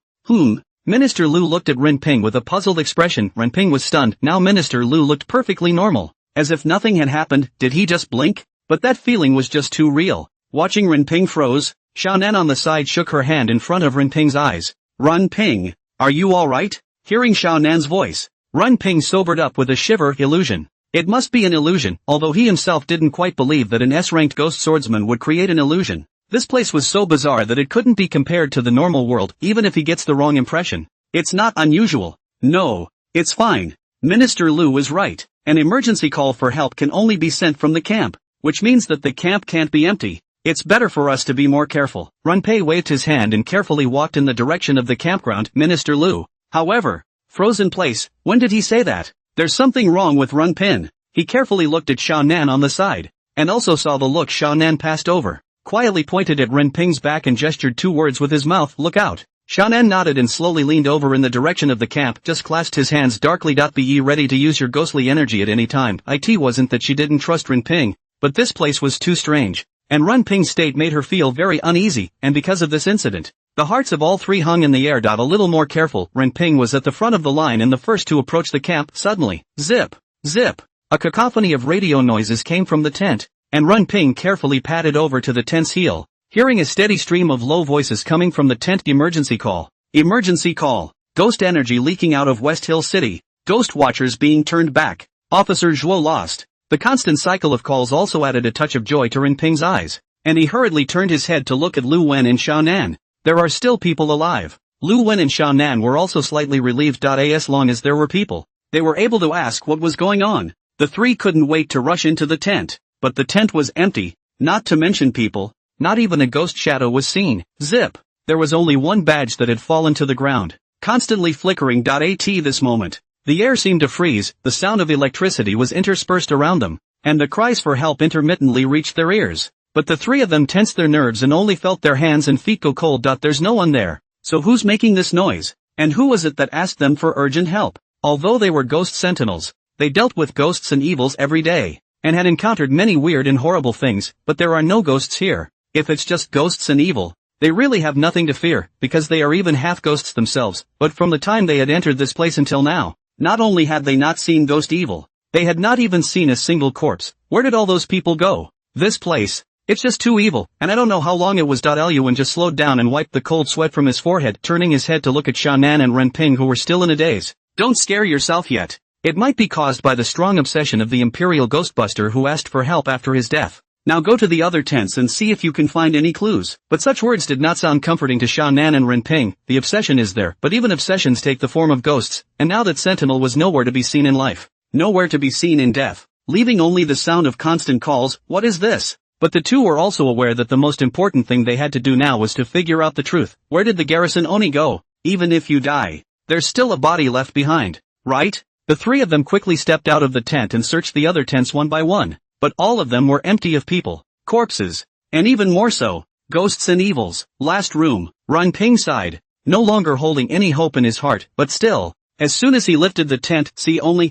Minister Lu looked at Ren Ping with a puzzled expression. Ren Ping was stunned. Now Minister Lu looked perfectly normal, as if nothing had happened. Did he just blink? But that feeling was just too real. Watching Ren Ping froze, Xiaonan on the side shook her hand in front of Ren Ping's eyes. Ren Ping, are you alright? Hearing Xiaonan's voice, Ren Ping sobered up with a shiver. Illusion. It must be an illusion, although he himself didn't quite believe that an S-ranked ghost swordsman would create an illusion. This place was so bizarre that it couldn't be compared to the normal world, even if he gets the wrong impression. It's not unusual. No, it's fine. Minister Lu is right. An emergency call for help can only be sent from the camp, which means that the camp can't be empty. It's better for us to be more careful. Ren Pei waved his hand and carefully walked in the direction of the campground. Minister Lu, however, froze in place. When did he say that? There's something wrong with Ren Pin. He carefully looked at Xiaonan on the side, and also saw the look Xiaonan passed over, quietly pointed at Ren Ping's back and gestured 2 words with his mouth, look out. Xiaonan nodded and slowly leaned over in the direction of the camp, just clasped his hands darkly. Be ye ready to use your ghostly energy at any time. It wasn't that she didn't trust Ren Ping, but this place was too strange, and Ren Ping's state made her feel very uneasy, and because of this incident, the hearts of all three hung in the air. A little more careful. Ren Ping was at the front of the line and the first to approach the camp. Suddenly, zip, zip, a cacophony of radio noises came from the tent, and Ren Ping carefully padded over to the tent's heel, hearing a steady stream of low voices coming from the tent. Emergency call. Emergency call. Ghost energy leaking out of West Hill City. Ghost watchers being turned back. Officer Zhuo lost. The constant cycle of calls also added a touch of joy to Ren Ping's eyes, and he hurriedly turned his head to look at Lu Wen and Xiaonan. There are still people alive. Lu Wen and Xiao Nan were also slightly relieved. As long as there were people, they were able to ask what was going on. The three couldn't wait to rush into the tent, but the tent was empty, not to mention people, not even a ghost shadow was seen. Zip! There was only one badge that had fallen to the ground, constantly flickering. At this moment, the air seemed to freeze, the sound of electricity was interspersed around them, and the cries for help intermittently reached their ears. But the three of them tensed their nerves and only felt their hands and feet go cold. There's no one there. So who's making this noise? And who was it that asked them for urgent help? Although they were ghost sentinels, they dealt with ghosts and evils every day, and had encountered many weird and horrible things, but there are no ghosts here. If it's just ghosts and evil, they really have nothing to fear, because they are even half ghosts themselves. But from the time they had entered this place until now, not only had they not seen ghost evil, they had not even seen a single corpse. Where did all those people go? This place, it's just too evil, and I don't know how long it was. Luan just slowed down and wiped the cold sweat from his forehead, turning his head to look at Xiao Nan and Ren Ping, who were still in a daze. Don't scare yourself yet. It might be caused by the strong obsession of the Imperial Ghostbuster who asked for help after his death. Now go to the other tents and see if you can find any clues. But such words did not sound comforting to Xiao Nan and Ren Ping. The obsession is there, but even obsessions take the form of ghosts, and now that Sentinel was nowhere to be seen in life, nowhere to be seen in death, leaving only the sound of constant calls. What is this? But the two were also aware that the most important thing they had to do now was to figure out the truth. Where did the garrison Oni go? Even if you die, there's still a body left behind, right? The three of them quickly stepped out of the tent and searched the other tents one by one, but all of them were empty of people, corpses, and even more so, ghosts and evils. Last room, Ren Ping sighed, no longer holding any hope in his heart, but still, as soon as he lifted the tent,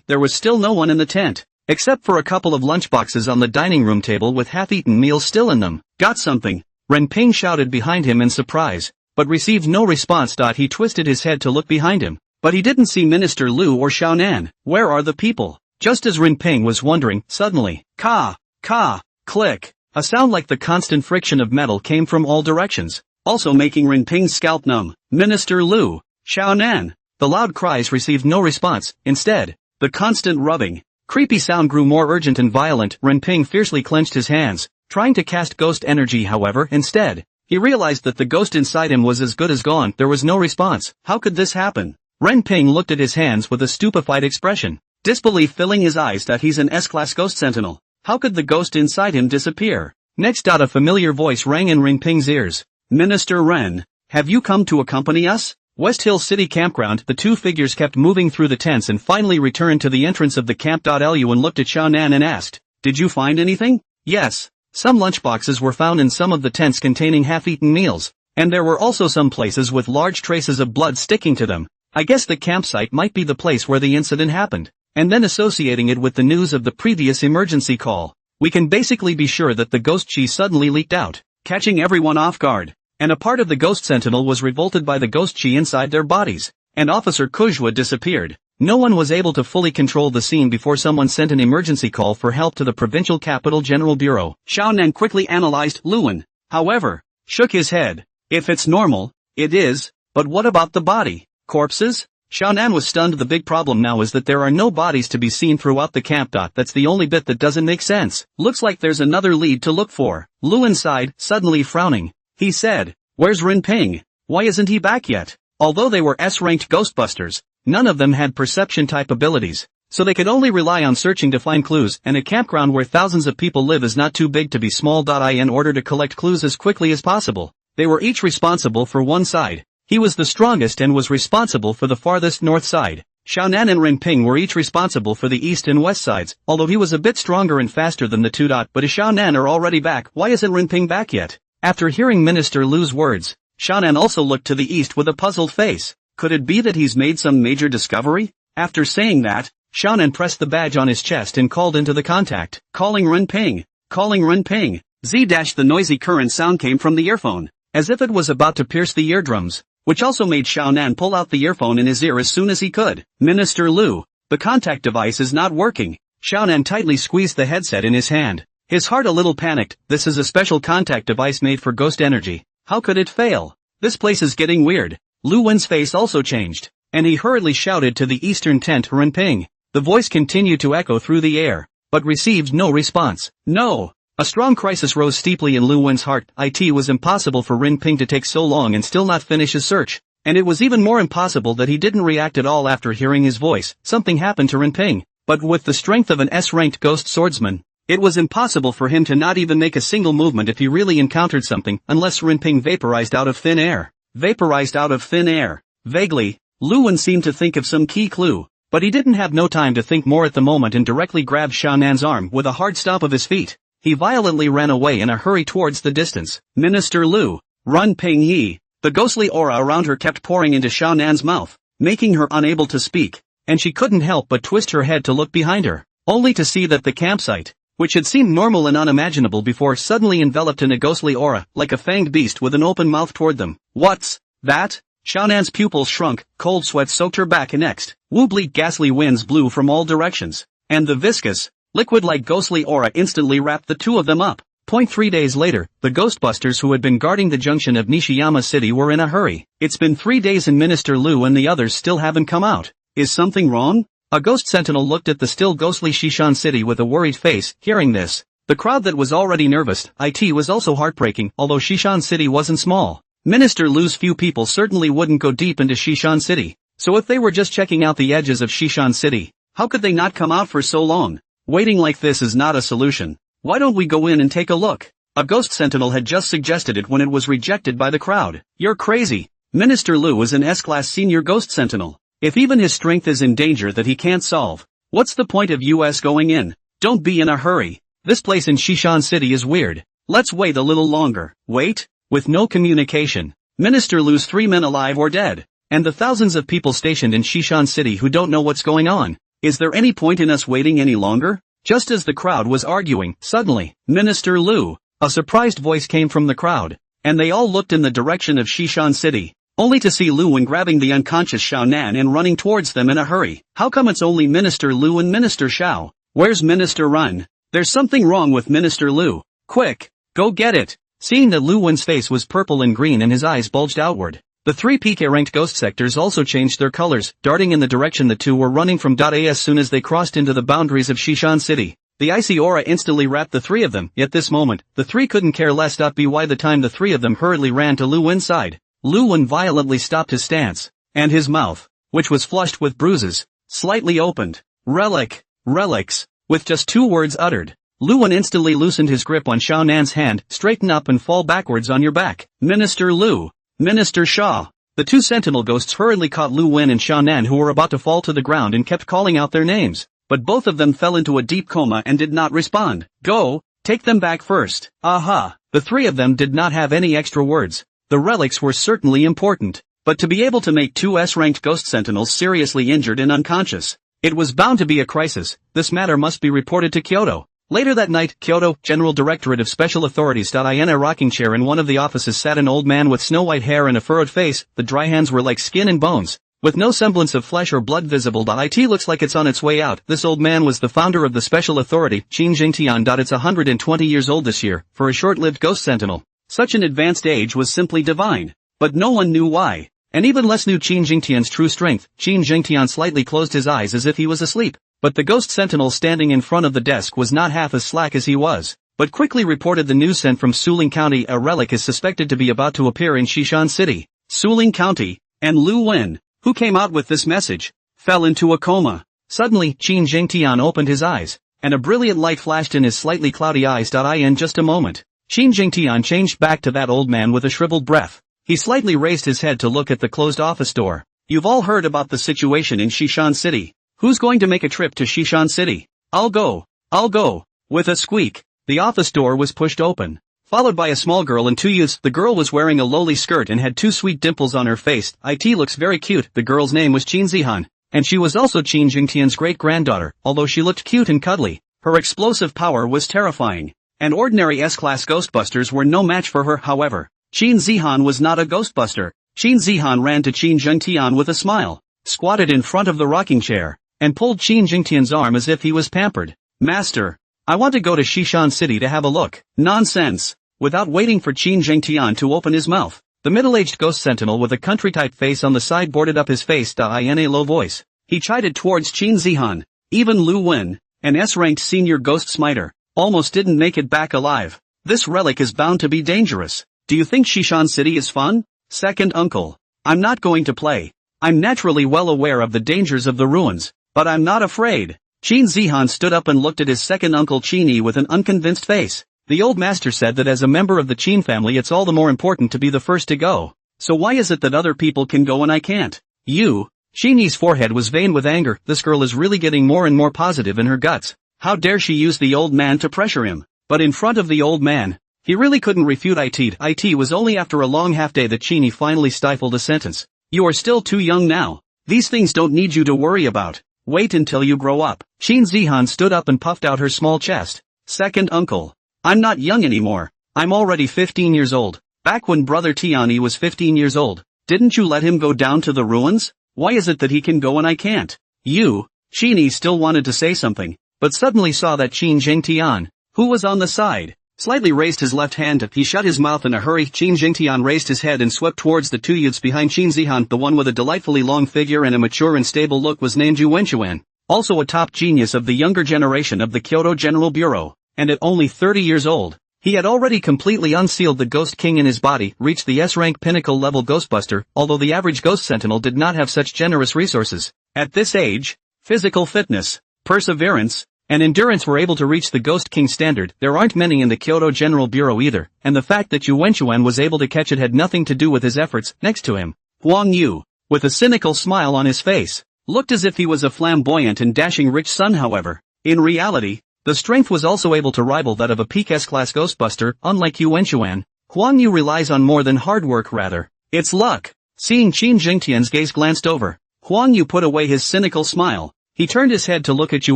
there was still no one in the tent, except for a couple of lunchboxes on the dining room table with half-eaten meals still in them. Got something? Ren Ping shouted behind him in surprise, but received no response. He twisted his head to look behind him, but he didn't see Minister Lu or Xiao Nan. Where are the people? Just as Ren Ping was wondering, suddenly, click, a sound like the constant friction of metal came from all directions, also making Ren Ping's scalp numb. Minister Lu, Xiao Nan. The loud cries received no response. Instead, the constant rubbing, creepy sound grew more urgent and violent. Ren Ping fiercely clenched his hands, trying to cast ghost energy. However, instead, he realized that the ghost inside him was as good as gone. There was no response. How could this happen? Ren Ping looked at his hands with a stupefied expression, disbelief filling his eyes. He's an S-class ghost sentinel. How could the ghost inside him disappear? Next, a familiar voice rang in Ren Ping's ears. Minister Ren, have you come to accompany us? West Hill City Campground. The two figures kept moving through the tents and finally returned to the entrance of the camp. Luan looked at Xiao Nan and asked, did you find anything? Yes. Some lunchboxes were found in some of the tents containing half-eaten meals, and there were also some places with large traces of blood sticking to them. I guess the campsite might be the place where the incident happened, and then associating it with the news of the previous emergency call, we can basically be sure that the ghost chi suddenly leaked out, catching everyone off guard. And a part of the ghost sentinel was revolted by the ghost chi inside their bodies, and Officer Kujua disappeared. No one was able to fully control the scene before someone sent an emergency call for help to the Provincial Capital General Bureau. Xiao Nan quickly analyzed. Luan, however, shook his head. If it's normal, it is, but what about the body? Corpses? Xiao Nan was stunned. The big problem now is that there are no bodies to be seen throughout the camp. That's the only bit that doesn't make sense. Looks like there's another lead to look for. Luan sighed, suddenly frowning. He said, where's Ren Ping? Why isn't he back yet? Although they were S-ranked Ghostbusters, none of them had perception-type abilities, so they could only rely on searching to find clues, and a campground where thousands of people live is not too big to be small. In order to collect clues as quickly as possible, they were each responsible for one side. He was the strongest and was responsible for the farthest north side. Xiao Nan and Ren Ping were each responsible for the east and west sides, although he was a bit stronger and faster than the two. But if Xiao Nan are already back, why isn't Ren Ping back yet? After hearing Minister Lu's words, Xiao Nan also looked to the east with a puzzled face. Could it be that he's made some major discovery? After saying that, Xiao Nan pressed the badge on his chest and called into the contact. Calling Ren Ping. Calling Ren Ping. The noisy current sound came from the earphone, as if it was about to pierce the eardrums, which also made Xiao Nan pull out the earphone in his ear as soon as he could. Minister Lu, the contact device is not working. Xiao Nan tightly squeezed the headset in his hand, his heart a little panicked. This is a special contact device made for ghost energy. How could it fail? This place is getting weird. Lu Wen's face also changed, and he hurriedly shouted to the eastern tent. Ren Ping. The voice continued to echo through the air, but received no response. No, A strong crisis rose steeply in Lu Wen's heart. It was impossible for Rin Ping to take so long and still not finish his search. And it was even more impossible that he didn't react at all after hearing his voice. Something happened to Rin Ping. But with the strength of an S-ranked ghost swordsman, it was impossible for him to not even make a single movement if he really encountered something, unless Rin Ping vaporized out of thin air. Vaporized out of thin air. Vaguely, Lu Wen seemed to think of some key clue, but he didn't have no time to think more at the moment and directly grabbed Xiaonan's arm with a hard stomp of his feet. He violently ran away in a hurry towards the distance. Minister Lu, run Ping Yi. The ghostly aura around her kept pouring into Xiaonan's mouth, making her unable to speak, and she couldn't help but twist her head to look behind her, only to see that the campsite, which had seemed normal and unimaginable before, suddenly enveloped in a ghostly aura, like a fanged beast with an open mouth toward them. What's that? Xiaonan's pupils shrunk, cold sweat soaked her back and next. Bleak ghastly winds blew from all directions, and the viscous, liquid-like ghostly aura instantly wrapped the two of them up. 3 days later, the Ghostbusters who had been guarding the junction of Nishiyama City were in a hurry. It's been 3 days and Minister Lu and the others still haven't come out. Is something wrong? A ghost sentinel looked at the still ghostly Shishan City with a worried face. Hearing this, the crowd that was already nervous, it was also heartbreaking. Although Shishan City wasn't small, Minister Lu's few people certainly wouldn't go deep into Shishan City. So if they were just checking out the edges of Shishan City, how could they not come out for so long? Waiting like this is not a solution. Why don't we go in and take a look? A ghost sentinel had just suggested it when it was rejected by the crowd. You're crazy. Minister Lu is an S-class senior ghost sentinel. If even his strength is in danger that he can't solve, what's the point of us going in? Don't be in a hurry. This place in Shishan City is weird. Let's wait a little longer. Wait? With no communication, Minister Lu's 3 men alive or dead, and the thousands of people stationed in Shishan City who don't know what's going on. Is there any point in us waiting any longer? Just as the crowd was arguing, suddenly, Minister Lu, a surprised voice came from the crowd, and they all looked in the direction of Shishan City, only to see Lu Wen grabbing the unconscious Xiaonan and running towards them in a hurry. How come it's only Minister Lu and Minister Xiao? Where's Minister Run? There's something wrong with Minister Lu. Quick, go get it. Seeing that Lu Wen's face was purple and green and his eyes bulged outward, the 3 PK-ranked ghost sectors also changed their colors, darting in the direction the two were running from. As soon as they crossed into the boundaries of Shishan City, the icy aura instantly wrapped the 3 of them. At this moment, the 3 couldn't care less. By the time the 3 of them hurriedly ran to Lu Wen's side, Lu Wen violently stopped his stance, and his mouth, which was flushed with bruises, slightly opened. Relic, relics, with just 2 words uttered. Lu Wen instantly loosened his grip on Xiaonan's hand. Straighten up and fall backwards on your back. Minister Lu, Minister Shaw. The 2 sentinel ghosts hurriedly caught Lu Wen and Xiaonan, who were about to fall to the ground, and kept calling out their names. But both of them fell into a deep coma and did not respond. Go, take them back first. Aha, the 3 of them did not have any extra words. The relics were certainly important, but to be able to make 2 S-ranked ghost sentinels seriously injured and unconscious, it was bound to be a crisis. This matter must be reported to Kyoto. Later that night, Kyoto, General Directorate of Special Authorities. In a rocking chair in one of the offices sat an old man with snow-white hair and a furrowed face. The dry hands were like skin and bones, with no semblance of flesh or blood visible. It looks like it's on its way out. This old man was the founder of the Special Authority, Qin Jingtian. It's 120 years old this year. For a short-lived ghost sentinel, such an advanced age was simply divine. But no one knew why, and even less knew Qin Jingtian's true strength. Qin Jingtian slightly closed his eyes as if he was asleep. But the ghost sentinel standing in front of the desk was not half as slack as he was, but quickly reported the news sent from Suling County. A relic is suspected to be about to appear in Shishan City. Suling County, and Lu Wen, who came out with this message, fell into a coma. Suddenly, Qin Jingtian opened his eyes, and a brilliant light flashed in his slightly cloudy eyes. In just a moment, Qin Jingtian changed back to that old man with a shriveled breath. He slightly raised his head to look at the closed office door. You've all heard about the situation in Shishan City. Who's going to make a trip to Shishan City? I'll go. I'll go. With a squeak, the office door was pushed open, followed by a small girl and 2 youths. The girl was wearing a lowly skirt and had 2 sweet dimples on her face. It looks very cute. The girl's name was Qin Zihan, and she was also Qin Jingtian's great-granddaughter. Although she looked cute and cuddly, her explosive power was terrifying, and ordinary S-class ghostbusters were no match for her. However, Qin Zihan was not a ghostbuster. Qin Zihan ran to Qin Jingtian with a smile, squatted in front of the rocking chair, and pulled Qin Jingtian's arm as if he was pampered. Master, I want to go to Shishan City to have a look. Nonsense. Without waiting for Qin Jingtian to open his mouth, the middle-aged ghost sentinel with a country-type face on the side boarded up his face. In a low voice, he chided towards Qin Zihan. Even Lu Wen, an S-ranked senior ghost smiter, almost didn't make it back alive. This relic is bound to be dangerous. Do you think Shishan City is fun? Second uncle. I'm not going to play. I'm naturally well aware of the dangers of the ruins, but I'm not afraid. Qin Zihan stood up and looked at his second uncle Qin with an unconvinced face. The old master said that as a member of the Qin family it's all the more important to be the first to go. So why is it that other people can go and I can't? You? Qin's forehead was veined with anger. This girl is really getting more and more positive in her guts. How dare she use the old man to pressure him? But in front of the old man, he really couldn't refute it. It was only after a long half-day that Qin finally stifled a sentence. You are still too young now. These things don't need you to worry about. Wait until you grow up. Qin Zihan stood up and puffed out her small chest. Second uncle. I'm not young anymore. I'm already 15 years old. Back when brother Tiani was 15 years old, didn't you let him go down to the ruins? Why is it that he can go and I can't? You? Qin still wanted to say something, but suddenly saw that Qin Zhengtian, who was on the side, slightly raised his left hand. He shut his mouth in a hurry. Qin Zhengtian raised his head and swept towards the two youths behind Qin Zihan. The one with a delightfully long figure and a mature and stable look was named Yu Wenchuan, also a top genius of the younger generation of the Kyoto General Bureau, and at only 30 years old, he had already completely unsealed the Ghost King in his body, reached the S-rank pinnacle level Ghostbuster, although the average Ghost Sentinel did not have such generous resources. At this age, physical fitness, perseverance, and endurance were able to reach the Ghost King standard. There aren't many in the Kyoto General Bureau either, and the fact that Yu Wenchuan was able to catch it had nothing to do with his efforts. Next to him, Huang Yu, with a cynical smile on his face, looked as if he was a flamboyant and dashing rich son. However, in reality, the strength was also able to rival that of a peak S-class Ghostbuster. Unlike Yu Wenchuan, Huang Yu relies on more than hard work, rather, it's luck. Seeing Qin Jingtian's gaze glanced over, Huang Yu put away his cynical smile. He turned his head to look at Yu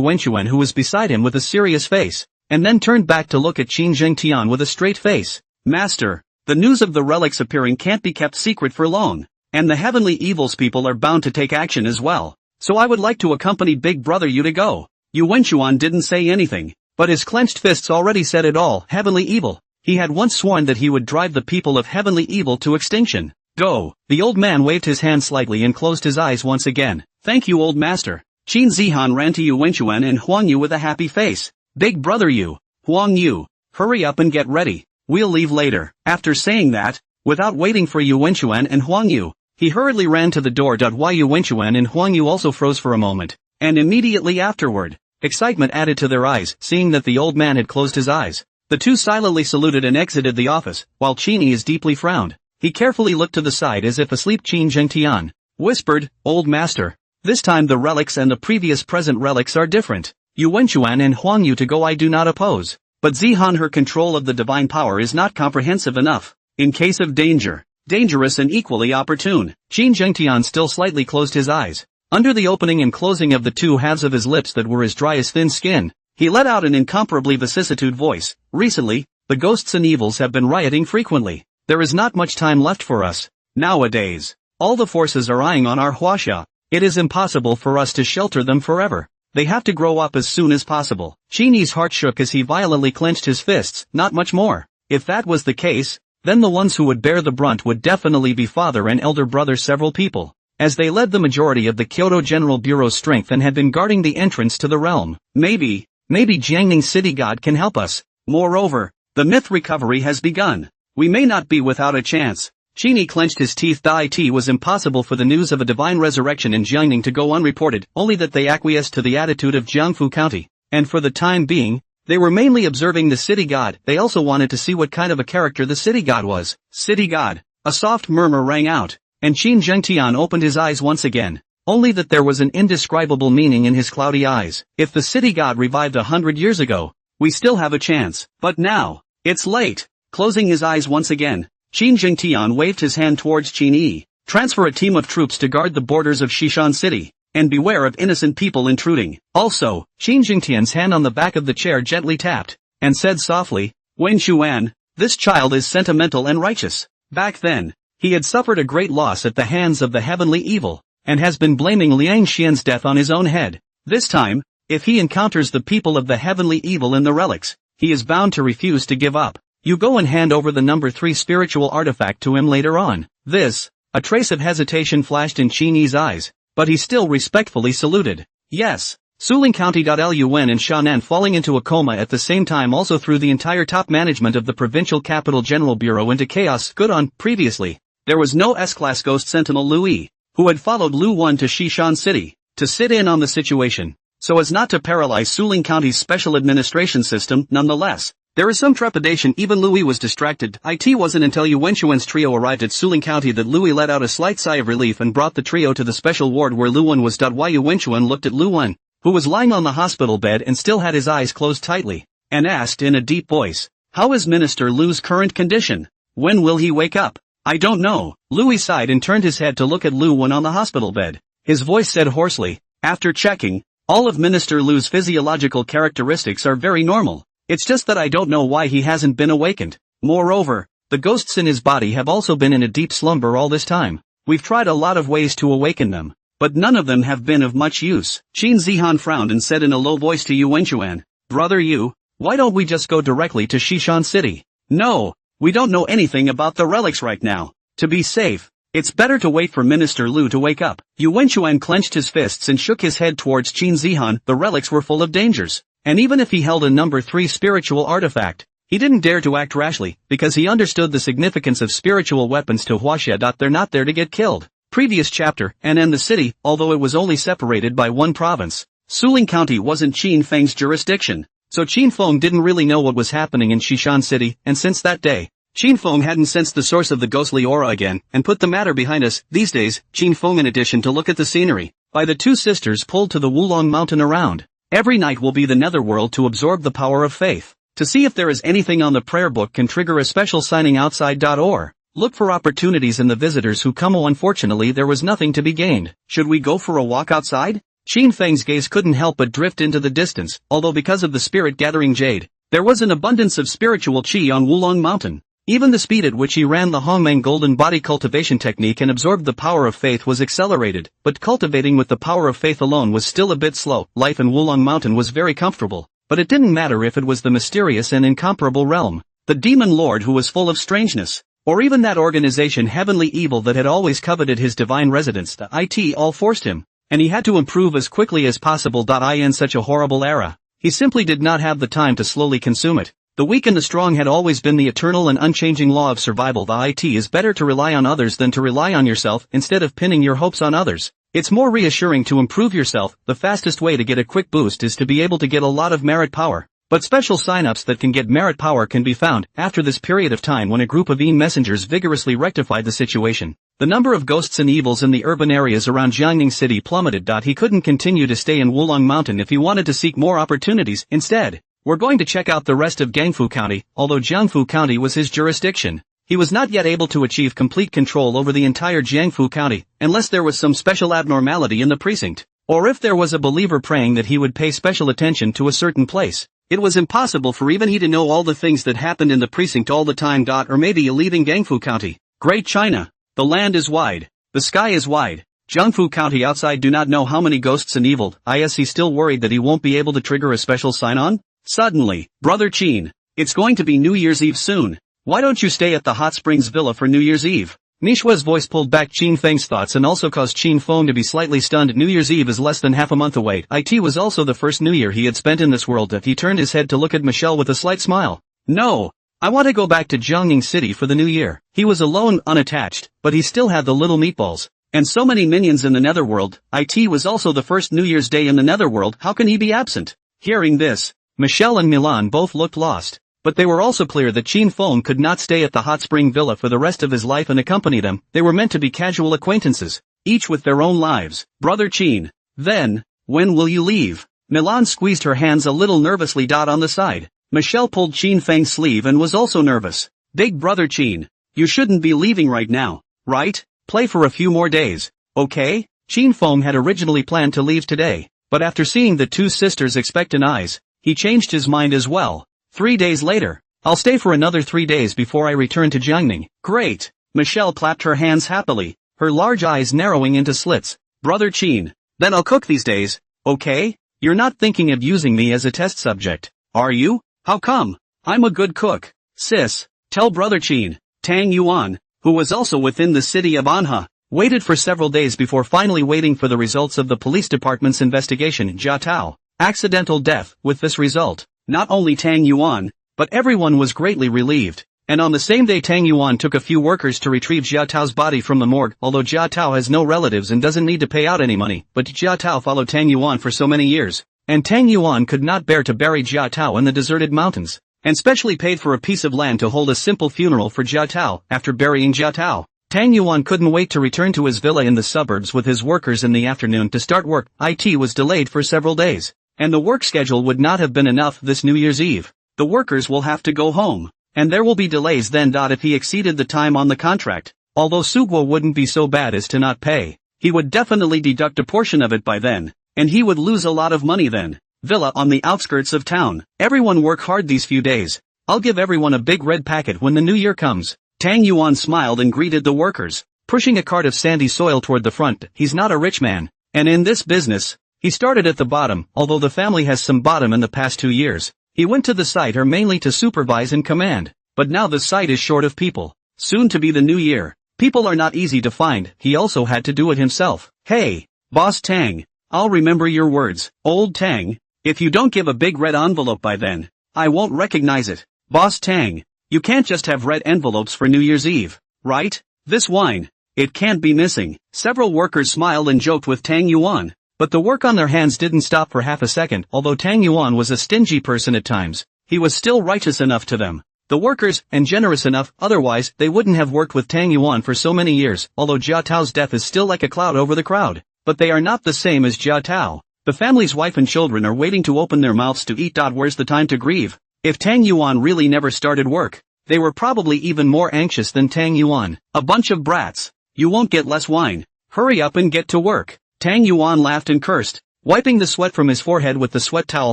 Wenchuan, who was beside him with a serious face, and then turned back to look at Qin Jingtian with a straight face. Master, the news of the relics appearing can't be kept secret for long, and the Heavenly Evils people are bound to take action as well, so I would like to accompany Big Brother Yu to go. Yu Wenchuan didn't say anything, but his clenched fists already said it all. Heavenly Evil. He had once sworn that he would drive the people of Heavenly Evil to extinction. Go. The old man waved his hand slightly and closed his eyes once again. Thank you, old master. Qin Zihan ran to Yu Wenchuan and Huang Yu with a happy face. Big Brother Yu. Huang Yu. Hurry up and get ready. We'll leave later. After saying that, without waiting for Yu Wenchuan and Huang Yu, he hurriedly ran to the door. Why Yu Wenchuan and Huang Yu also froze for a moment, and immediately afterward, excitement added to their eyes, seeing that the old man had closed his eyes. The two silently saluted and exited the office, while Qin is deeply frowned. He carefully looked to the side as if asleep. Qin Zhengtian whispered, Old master. This time the relics and the previous present relics are different. Yu Wenchuan and Huang Yu to go I do not oppose. But Zihan, her control of the divine power is not comprehensive enough. In case of danger, dangerous and equally opportune. Qin Zhengtian still slightly closed his eyes. Under the opening and closing of the two halves of his lips that were as dry as thin skin, he let out an incomparably vicissitude voice. Recently, the ghosts and evils have been rioting frequently. There is not much time left for us. Nowadays, all the forces are eyeing on our Huaxia. It is impossible for us to shelter them forever. They have to grow up as soon as possible. Qin's heart shook as he violently clenched his fists. Not much more. If that was the case, then the ones who would bear the brunt would definitely be father and elder brother. Several people, as they led the majority of the Kyoto General Bureau's strength and had been guarding the entrance to the realm. Maybe Jiangning City God can help us. Moreover, the myth recovery has begun. We may not be without a chance. Qin clenched his teeth. It was impossible for the news of a divine resurrection in Jiangning to go unreported, only that they acquiesced to the attitude of Jiangfu County, and for the time being, they were mainly observing the city god. They also wanted to see what kind of a character the city god was. City god. A soft murmur rang out, and Qin Zhengtian opened his eyes once again, only that there was an indescribable meaning in his cloudy eyes. If the city god revived 100 years ago, we still have a chance, but now, it's late. Closing his eyes once again, Qin Zhengtian waved his hand towards Qin Yi. Transfer a team of troops to guard the borders of Shishan City, and beware of innocent people intruding. Also, Qin Zhengtian's hand on the back of the chair gently tapped, and said softly, Wen Xuan, this child is sentimental and righteous. Back then, he had suffered a great loss at the hands of the Heavenly Evil, and has been blaming Liang Xian's death on his own head. This time, if he encounters the people of the Heavenly Evil in the relics, he is bound to refuse to give up. You go and hand over the number 3 spiritual artifact to him later on. A trace of hesitation flashed in Qin Yi's eyes, but he still respectfully saluted. Yes, Suling County. Lun and Shannan falling into a coma at the same time also threw the entire top management of the Provincial Capital General Bureau into chaos. Good on. Previously, there was no S-Class Ghost Sentinel Louis, who had followed Lu Wan to Shishan City, to sit in on the situation, so as not to paralyze Suling County's special administration system. Nonetheless, there is some trepidation. Even Louis was distracted. It wasn't until Yuanchuan's trio arrived at Suling County that Louis let out a slight sigh of relief and brought the trio to the special ward where Luan was. Why Yuanchuan looked at Luan, who was lying on the hospital bed and still had his eyes closed tightly, and asked in a deep voice, "How is Minister Lu's current condition? When will he wake up?" "I don't know." Louis sighed and turned his head to look at Luan on the hospital bed. His voice said hoarsely, "After checking, all of Minister Lu's physiological characteristics are very normal. It's just that I don't know why he hasn't been awakened. Moreover, the ghosts in his body have also been in a deep slumber all this time. We've tried a lot of ways to awaken them, but none of them have been of much use." Qin Zihan frowned and said in a low voice to Yuanchuan, "Brother Yu, why don't we just go directly to Shishan City?" "No, we don't know anything about the relics right now. To be safe, it's better to wait for Minister Lu to wake up." Yuanchuan clenched his fists and shook his head towards Qin Zihan. The relics were full of dangers, and even if he held a number 3 spiritual artifact, he didn't dare to act rashly, because he understood the significance of spiritual weapons to Huaxia. They're not there to get killed. Previous chapter, and in the city, although it was only separated by one province, Suling County wasn't Qin Feng's jurisdiction, so Qin Feng didn't really know what was happening in Shishan City, and since that day, Qin Feng hadn't sensed the source of the ghostly aura again, and put the matter behind us. These days, Qin Feng, in addition to look at the scenery, by the two sisters pulled to the Wulong Mountain around every night will be the Netherworld to absorb the power of faith, to see if there is anything on the prayer book can trigger a special signing outside. Or look for opportunities in the visitors who come. Unfortunately, there was nothing to be gained. Should we go for a walk outside? Qin Feng's gaze couldn't help but drift into the distance, although because of the spirit-gathering jade, there was an abundance of spiritual qi on Wulong Mountain. Even the speed at which he ran the Hongmeng golden body cultivation technique and absorbed the power of faith was accelerated, but cultivating with the power of faith alone was still a bit slow. Life in Wulong Mountain was very comfortable, but it didn't matter if it was the mysterious and incomparable realm, the demon lord who was full of strangeness, or even that organization Heavenly Evil that had always coveted his divine residence. The it all forced him, and he had to improve as quickly as possible. In such a horrible era, he simply did not have the time to slowly consume it. The weak and the strong had always been the eternal and unchanging law of survival. It is better to rely on others than to rely on yourself. Instead of pinning your hopes on others, it's more reassuring to improve yourself. The fastest way to get a quick boost is to be able to get a lot of merit power. But special signups that can get merit power can be found after this period of time when a group of messengers vigorously rectified the situation. The number of ghosts and evils in the urban areas around Jiangning City plummeted. He couldn't continue to stay in Wulong Mountain if he wanted to seek more opportunities. Instead, we're going to check out the rest of Gangfu County. Although Jiangfu County was his jurisdiction, he was not yet able to achieve complete control over the entire Jiangfu County, unless there was some special abnormality in the precinct, or if there was a believer praying that he would pay special attention to a certain place. It was impossible for even he to know all the things that happened in the precinct all the time. Or maybe leaving Gangfu County. Great China. The land is wide. The sky is wide. Jiangfu County outside do not know how many ghosts and evil. Is he still worried that he won't be able to trigger a special sign-on? Suddenly, Brother Qin, it's going to be New Year's Eve soon. Why don't you stay at the Hot Springs Villa for New Year's Eve? Nishua's voice pulled back Qin Feng's thoughts and also caused Qin Feng to be slightly stunned. New Year's Eve is less than half a month away. It was also the first New Year he had spent in this world. He turned his head to look at Michelle with a slight smile. No, I want to go back to Jiangning City for the New Year. He was alone, unattached, but he still had the little meatballs, and so many minions in the Netherworld. It was also the first New Year's Day in the Netherworld. How can he be absent? Hearing this, Michelle and Milan both looked lost, but they were also clear that Qin Feng could not stay at the Hot Spring Villa for the rest of his life and accompany them. They were meant to be casual acquaintances, each with their own lives. Brother Qin, then, when will you leave? Milan squeezed her hands a little nervously. On the side, Michelle pulled Qin Feng's sleeve and was also nervous. Big Brother Qin, you shouldn't be leaving right now, right? Play for a few more days, okay? Qin Feng had originally planned to leave today, but after seeing the two sisters' expectant eyes, he changed his mind as well. 3 days later, I'll stay for another 3 days before I return to Jiangning. Great! Michelle clapped her hands happily, her large eyes narrowing into slits. Brother Qin, then I'll cook these days, okay? You're not thinking of using me as a test subject, are you? How come? I'm a good cook. Sis, tell Brother Qin. Tang Yuan, who was also within the city of Anha, Waited for several days before finally waiting for the results of the police department's investigation. Jia Tao, accidental death. With this result, not only Tang Yuan, but everyone was greatly relieved. And on the same day Tang Yuan took a few workers to retrieve Jia Tao's body from the morgue. Although Jia Tao has no relatives and doesn't need to pay out any money, but Jia Tao followed Tang Yuan for so many years, and Tang Yuan could not bear to bury Jia Tao in the deserted mountains, and specially paid for a piece of land to hold a simple funeral for Jia Tao. After burying Jia Tao, Tang Yuan couldn't wait to return to his villa in the suburbs with his workers in the afternoon to start work. It was delayed for several days, and the work schedule would not have been enough this New Year's Eve. The workers will have to go home, and there will be delays then. If he exceeded the time on the contract, although Suguo wouldn't be so bad as to not pay, he would definitely deduct a portion of it by then, and he would lose a lot of money then. Villa on the outskirts of town. Everyone work hard these few days. I'll give everyone a big red packet when the new year comes. Tang Yuan smiled and greeted the workers, pushing a cart of sandy soil toward the front. He's not a rich man, and in this business, he started at the bottom. Although the family has some bottom in the past 2 years, he went to the site mainly to supervise and command, but now the site is short of people. Soon to be the new year. People are not easy to find. He also had to do it himself. Hey, Boss Tang, I'll remember your words, old Tang. If you don't give a big red envelope by then, I won't recognize it. Boss Tang, you can't just have red envelopes for New Year's Eve, right? This wine, it can't be missing. Several workers smiled and joked with Tang Yuan, but the work on their hands didn't stop for half a second. Although Tang Yuan was a stingy person at times, he was still righteous enough to them, the workers, and generous enough. Otherwise, they wouldn't have worked with Tang Yuan for so many years. Although Jia Tao's death is still like a cloud over the crowd, but they are not the same as Jia Tao. The family's wife and children are waiting to open their mouths to eat. Where's the time to grieve? If Tang Yuan really never started work, they were probably even more anxious than Tang Yuan. A bunch of brats. You won't get less wine. Hurry up and get to work. Tang Yuan laughed and cursed, wiping the sweat from his forehead with the sweat towel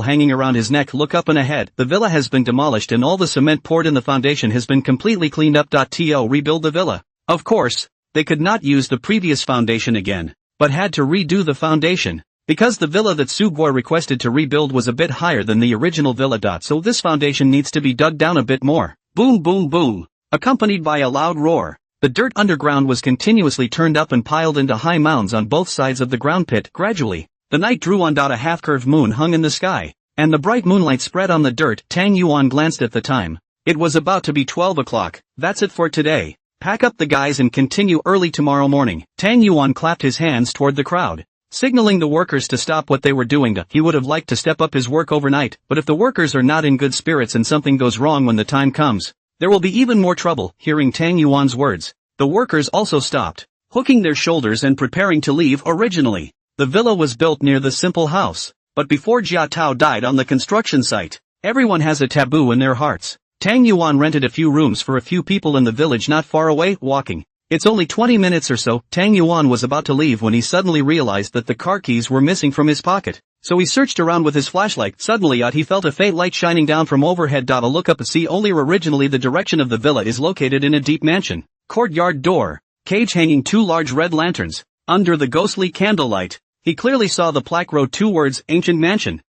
hanging around his neck. Look up and ahead. The villa has been demolished and all the cement poured in the foundation has been completely cleaned up. To rebuild the villa. Of course, they could not use the previous foundation again, but had to redo the foundation, because the villa that Suguo requested to rebuild was a bit higher than the original villa. So this foundation needs to be dug down a bit more. Boom boom boom, accompanied by a loud roar. The dirt underground was continuously turned up and piled into high mounds on both sides of the ground pit. Gradually, the night drew on. A half-curved moon hung in the sky, and the bright moonlight spread on the dirt. Tang Yuan glanced at the time. It was about to be 12 o'clock. That's it for today. Pack up the guys and continue early tomorrow morning. Tang Yuan clapped his hands toward the crowd, signaling the workers to stop what they were doing. He would have liked to step up his work overnight, but if the workers are not in good spirits and something goes wrong when the time comes, there will be even more trouble. Hearing Tang Yuan's words, the workers also stopped, hooking their shoulders and preparing to leave. Originally, the villa was built near the simple house, but before Jia Tao died on the construction site, everyone has a taboo in their hearts. Tang Yuan rented a few rooms for a few people in the village not far away. Walking, it's only 20 minutes or so. Tang Yuan was about to leave when he suddenly realized that the car keys were missing from his pocket. So he searched around with his flashlight. Suddenly he felt a faint light shining down from overhead. A look up and see only originally the direction of the villa is located in a deep mansion. Courtyard door, cage hanging 2 large red lanterns. Under the ghostly candlelight, he clearly saw the plaque wrote 2 words, ancient mansion.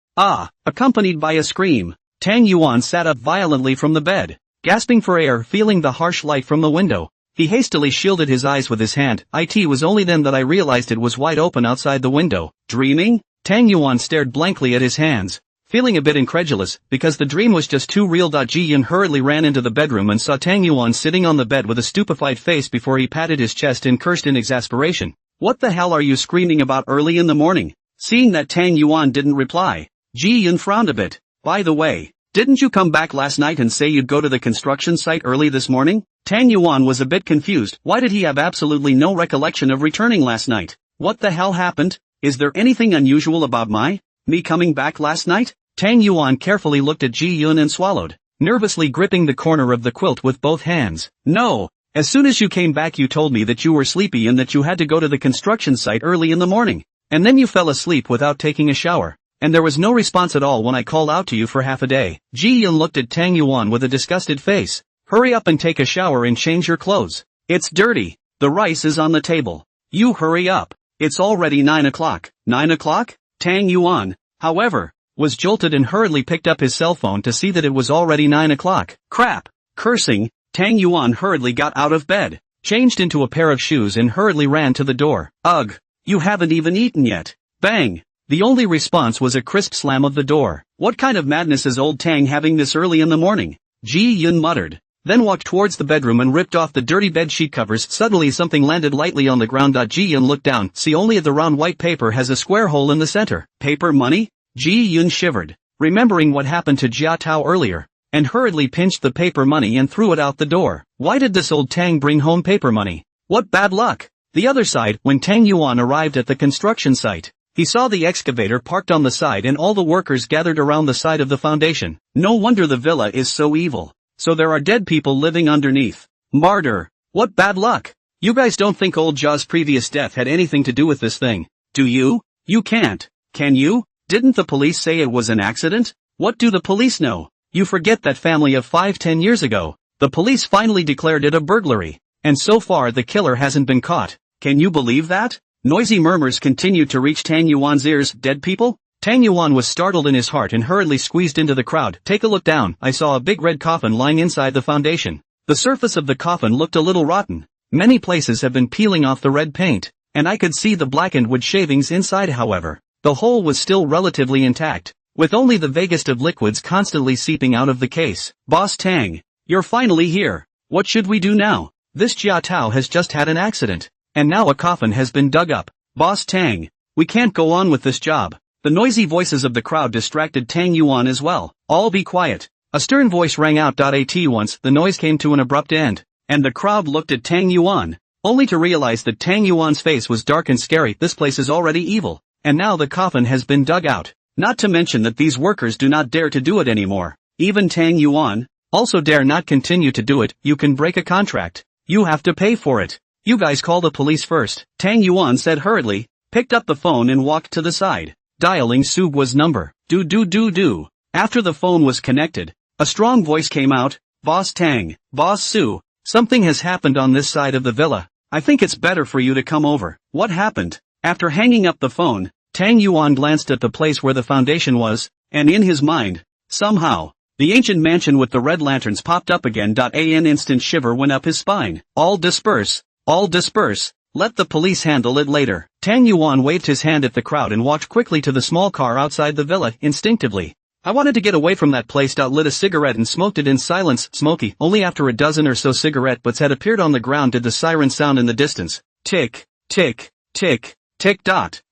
Accompanied by a scream, Tang Yuan sat up violently from the bed, gasping for air, feeling the harsh light from the window. He hastily shielded his eyes with his hand. It was only then that I realized it was wide open outside the window. Dreaming? Tang Yuan stared blankly at his hands, feeling a bit incredulous, because the dream was just too real. Ji Yun hurriedly ran into the bedroom and saw Tang Yuan sitting on the bed with a stupefied face before he patted his chest and cursed in exasperation. What the hell are you screaming about early in the morning? Seeing that Tang Yuan didn't reply, Ji Yun frowned a bit. By the way, didn't you come back last night and say you'd go to the construction site early this morning? Tang Yuan was a bit confused. Why did he have absolutely no recollection of returning last night? What the hell happened? Is there anything unusual about me coming back last night? Tang Yuan carefully looked at Ji Yun and swallowed, nervously gripping the corner of the quilt with both hands. No, as soon as you came back you told me that you were sleepy and that you had to go to the construction site early in the morning. And then you fell asleep without taking a shower. And there was no response at all when I called out to you for half a day. Ji Yun looked at Tang Yuan with a disgusted face. Hurry up and take a shower and change your clothes. It's dirty. The rice is on the table. You hurry up. It's already 9 o'clock. 9 o'clock? Tang Yuan, however, was jolted and hurriedly picked up his cell phone to see that it was already 9 o'clock. Crap! Cursing, Tang Yuan hurriedly got out of bed, changed into a pair of shoes and hurriedly ran to the door. Ugh, you haven't even eaten yet. Bang! The only response was a crisp slam of the door. What kind of madness is old Tang having this early in the morning? Ji Yun muttered, then walked towards the bedroom and ripped off the dirty bed sheet covers. Suddenly something landed lightly on the ground. Ji Yun looked down, see only the round white paper has a square hole in the center. Paper money? Ji Yun shivered, remembering what happened to Jia Tao earlier, and hurriedly pinched the paper money and threw it out the door. Why did this old Tang bring home paper money? What bad luck! The other side, when Tang Yuan arrived at the construction site, he saw the excavator parked on the side and all the workers gathered around the side of the foundation. No wonder the villa is so evil. So there are dead people living underneath. Martyr! What bad luck! You guys don't think old Ja's previous death had anything to do with this thing, do you? You can't. Can you? Didn't the police say it was an accident? What do the police know? You forget that family of 5-10 years ago. The police finally declared it a burglary. And so far the killer hasn't been caught. Can you believe that? Noisy murmurs continued to reach Tang Yuan's ears. Dead people? Tang Yuan was startled in his heart and hurriedly squeezed into the crowd. Take a look down. I saw a big red coffin lying inside the foundation. The surface of the coffin looked a little rotten. Many places have been peeling off the red paint, and I could see the blackened wood shavings inside. However, the hole was still relatively intact, with only the vaguest of liquids constantly seeping out of the case. Boss Tang, you're finally here. What should we do now? This Jia Tao has just had an accident, and now a coffin has been dug up. Boss Tang, we can't go on with this job. The noisy voices of the crowd distracted Tang Yuan as well. All be quiet. A stern voice rang out. At once the noise came to an abrupt end, and the crowd looked at Tang Yuan, only to realize that Tang Yuan's face was dark and scary. This place is already evil, and now the coffin has been dug out. Not to mention that these workers do not dare to do it anymore. Even Tang Yuan also dare not continue to do it. You can break a contract. You have to pay for it. You guys call the police first. Tang Yuan said hurriedly, picked up the phone and walked to the side, dialing Subwa's number. Do. After the phone was connected, a strong voice came out. Boss Tang, Boss Su, something has happened on this side of the villa. I think it's better for you to come over. What happened? After hanging up the phone, Tang Yuan glanced at the place where the foundation was, and in his mind, somehow, the ancient mansion with the red lanterns popped up again. An instant shiver went up his spine. All disperse, let the police handle it later. Tang Yuan waved his hand at the crowd and walked quickly to the small car outside the villa. Instinctively, I wanted to get away from that place. Lit a cigarette and smoked it in silence. Smoky. Only after a dozen or so cigarette butts had appeared on the ground did the siren sound in the distance. Tick, tick, tick, tick.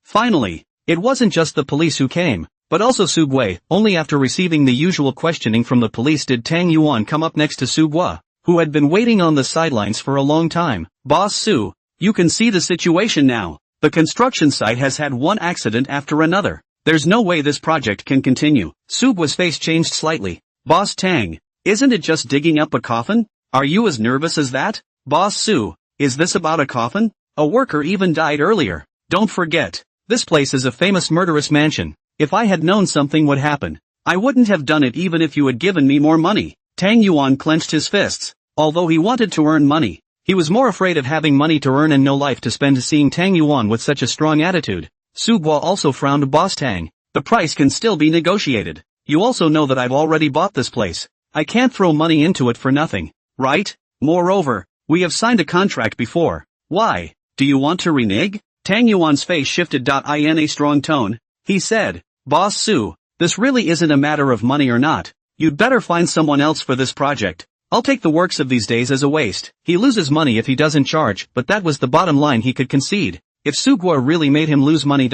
Finally, it wasn't just the police who came, but also Subway. Only after receiving the usual questioning from the police did Tang Yuan come up next to Subwa, who had been waiting on the sidelines for a long time. Boss Su, you can see the situation now. The construction site has had one accident after another. There's no way this project can continue. Subwa's face changed slightly. Boss Tang, isn't it just digging up a coffin? Are you as nervous as that? Boss Su, is this about a coffin? A worker even died earlier. Don't forget, this place is a famous murderous mansion. If I had known something would happen, I wouldn't have done it even if you had given me more money. Tang Yuan clenched his fists. Although he wanted to earn money, he was more afraid of having money to earn and no life to spend. Seeing Tang Yuan with such a strong attitude, Subwa also frowned. Boss Tang, the price can still be negotiated. You also know that I've already bought this place. I can't throw money into it for nothing, right? Moreover, we have signed a contract before. Why? Do you want to renege? Tang Yuan's face shifted. In a strong tone, he said, Boss Su, this really isn't a matter of money or not. You'd better find someone else for this project. I'll take the works of these days as a waste. He loses money if he doesn't charge, but that was the bottom line he could concede. If Subwa really made him lose money.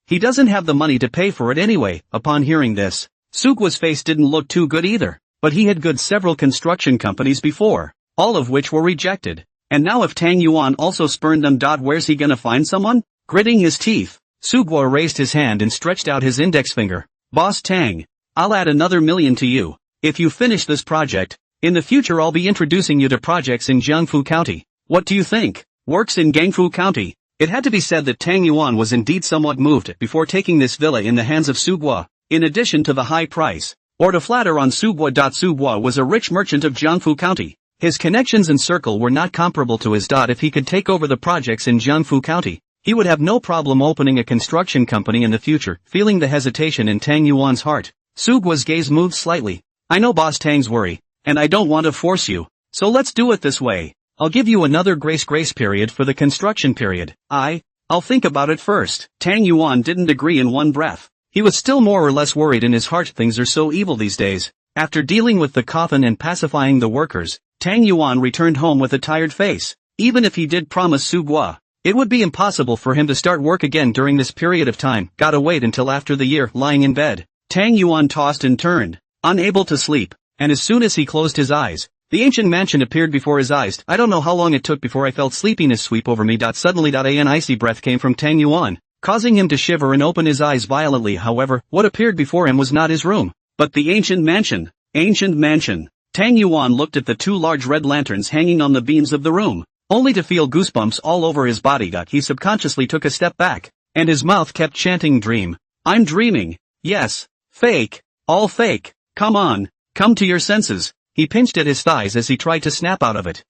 He doesn't have the money to pay for it anyway. Upon hearing this, Subwa's face didn't look too good either, but he had good several construction companies before, all of which were rejected. And now if Tang Yuan also spurned them. Where's he gonna find someone? Gritting his teeth, Subwa raised his hand and stretched out his index finger. Boss Tang, I'll add another $1 million to you if you finish this project. In the future I'll be introducing you to projects in Jiangfu County. What do you think? Works in Gangfu County. It had to be said that Tang Yuan was indeed somewhat moved before taking this villa in the hands of Subwa, in addition to the high price, or to flatter on Subwa. Subwa was a rich merchant of Jiangfu County. His connections and circle were not comparable to his. If he could take over the projects in Jiangfu County, he would have no problem opening a construction company in the future. Feeling the hesitation in Tang Yuan's heart, Subwa's gaze moved slightly. I know Boss Tang's worry, and I don't want to force you, so let's do it this way. I'll give you another grace period for the construction period. I'll think about it first. Tang Yuan didn't agree in one breath. He was still more or less worried in his heart. Things are so evil these days. After dealing with the coffin and pacifying the workers, Tang Yuan returned home with a tired face. Even if he did promise Su Gua, it would be impossible for him to start work again during this period of time. Gotta wait until after the year. Lying in bed, Tang Yuan tossed and turned, unable to sleep, and as soon as he closed his eyes, the ancient mansion appeared before his eyes. I don't know how long it took before I felt sleepiness sweep over me. Suddenly an icy breath came from Tang Yuan, causing him to shiver and open his eyes violently. However, what appeared before him was not his room, but the ancient mansion. Ancient mansion. Tang Yuan looked at the two large red lanterns hanging on the beams of the room, only to feel goosebumps all over his body. He subconsciously took a step back, and his mouth kept chanting, "Dream. I'm dreaming. Yes. Fake. All fake. Come on. Come to your senses." He pinched at his thighs as he tried to snap out of it.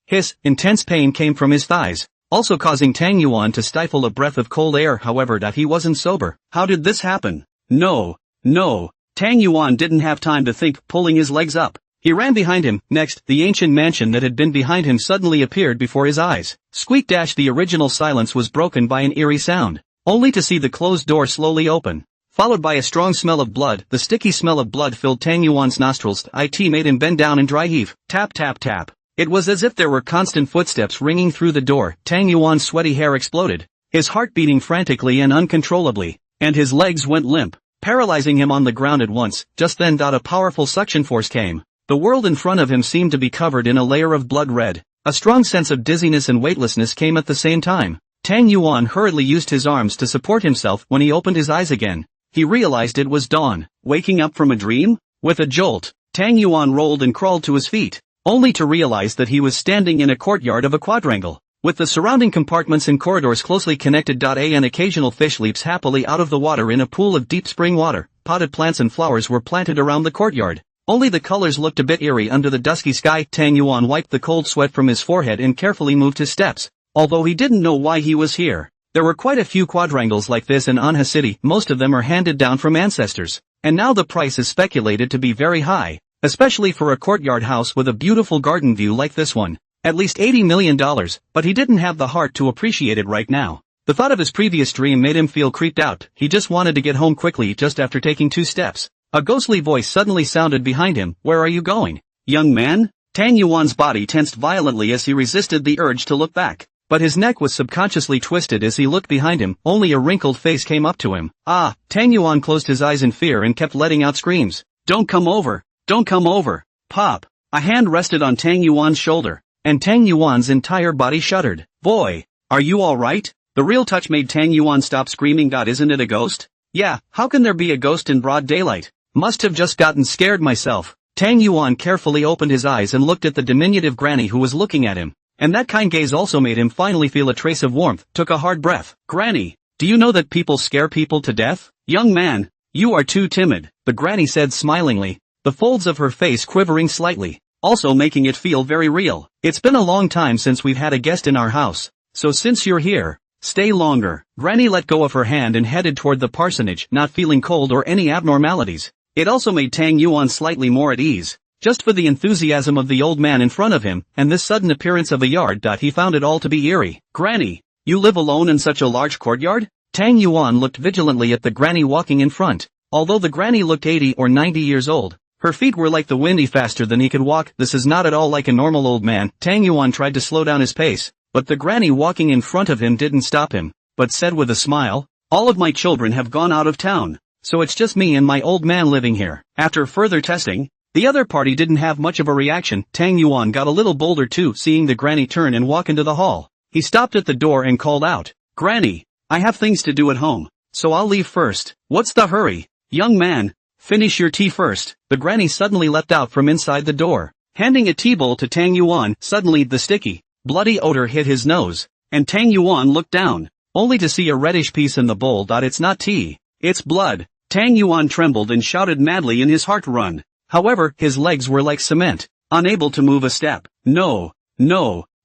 Intense pain came from his thighs, also causing Tang Yuan to stifle a breath of cold air. However, he wasn't sober. How did this happen? No. Tang Yuan didn't have time to think. Pulling his legs up, he ran behind him. Next, the ancient mansion that had been behind him suddenly appeared before his eyes. Squeak! The original silence was broken by an eerie sound, only to see the closed door slowly open, followed by a strong smell of blood. The sticky smell of blood filled Tang Yuan's nostrils. It made him bend down and dry heave. Tap tap tap. It was as if there were constant footsteps ringing through the door. Tang Yuan's sweaty hair exploded, his heart beating frantically and uncontrollably, and his legs went limp, paralyzing him on the ground at once. Just then a powerful suction force came. The world in front of him seemed to be covered in a layer of blood red. A strong sense of dizziness and weightlessness came at the same time. Tang Yuan hurriedly used his arms to support himself. When he opened his eyes again, he realized it was dawn. Waking up from a dream? With a jolt, Tang Yuan rolled and crawled to his feet, only to realize that he was standing in a courtyard of a quadrangle, with the surrounding compartments and corridors closely connected. An occasional fish leaps happily out of the water in a pool of deep spring water. Potted plants and flowers were planted around the courtyard. Only the colors looked a bit eerie under the dusky sky. Tang Yuan wiped the cold sweat from his forehead and carefully moved his steps. Although he didn't know why he was here, there were quite a few quadrangles like this in Anha City. Most of them are handed down from ancestors, and now the price is speculated to be very high, especially for a courtyard house with a beautiful garden view like this one. At least $80 million, but he didn't have the heart to appreciate it right now. The thought of his previous dream made him feel creeped out. He just wanted to get home quickly. Just after taking 2 steps, a ghostly voice suddenly sounded behind him. "Where are you going, young man?" Tang Yuan's body tensed violently as he resisted the urge to look back, but his neck was subconsciously twisted as he looked behind him. Only a wrinkled face came up to him. Tang Yuan closed his eyes in fear and kept letting out screams. "Don't come over! Don't come over!" Pop! A hand rested on Tang Yuan's shoulder, and Tang Yuan's entire body shuddered. "Boy, are you alright?" The real touch made Tang Yuan stop screaming. Isn't it a ghost? Yeah, how can there be a ghost in broad daylight? Must have just gotten scared myself. Tang Yuan carefully opened his eyes and looked at the diminutive granny who was looking at him, and that kind gaze also made him finally feel a trace of warmth. Took a hard breath. "Granny, do you know that people scare people to death? Young man, you are too timid," the granny said smilingly, the folds of her face quivering slightly, also making it feel very real. "It's been a long time since we've had a guest in our house, so since you're here, stay longer." Granny let go of her hand and headed toward the parsonage, not feeling cold or any abnormalities. It also made Tang Yuan slightly more at ease, just for the enthusiasm of the old man in front of him, and this sudden appearance of a yard. He found it all to be eerie. "Granny, you live alone in such a large courtyard?" Tang Yuan looked vigilantly at the granny walking in front. Although the granny looked 80 or 90 years old, her feet were like the wind, faster than he could walk. This is not at all like a normal old man. Tang Yuan tried to slow down his pace, but the granny walking in front of him didn't stop him, but said with a smile, "All of my children have gone out of town, so it's just me and my old man living here." After further testing, the other party didn't have much of a reaction. Tang Yuan got a little bolder too, seeing the granny turn and walk into the hall. He stopped at the door and called out, "Granny, I have things to do at home, so I'll leave first." "What's the hurry, young man? Finish your tea first." The granny suddenly leapt out from inside the door, handing a tea bowl to Tang Yuan. Suddenly the sticky, bloody odor hit his nose, and Tang Yuan looked down, only to see a reddish piece in the bowl. It's not tea, it's blood. Tang Yuan trembled and shouted madly in his heart run. However, his legs were like cement, unable to move a step. No.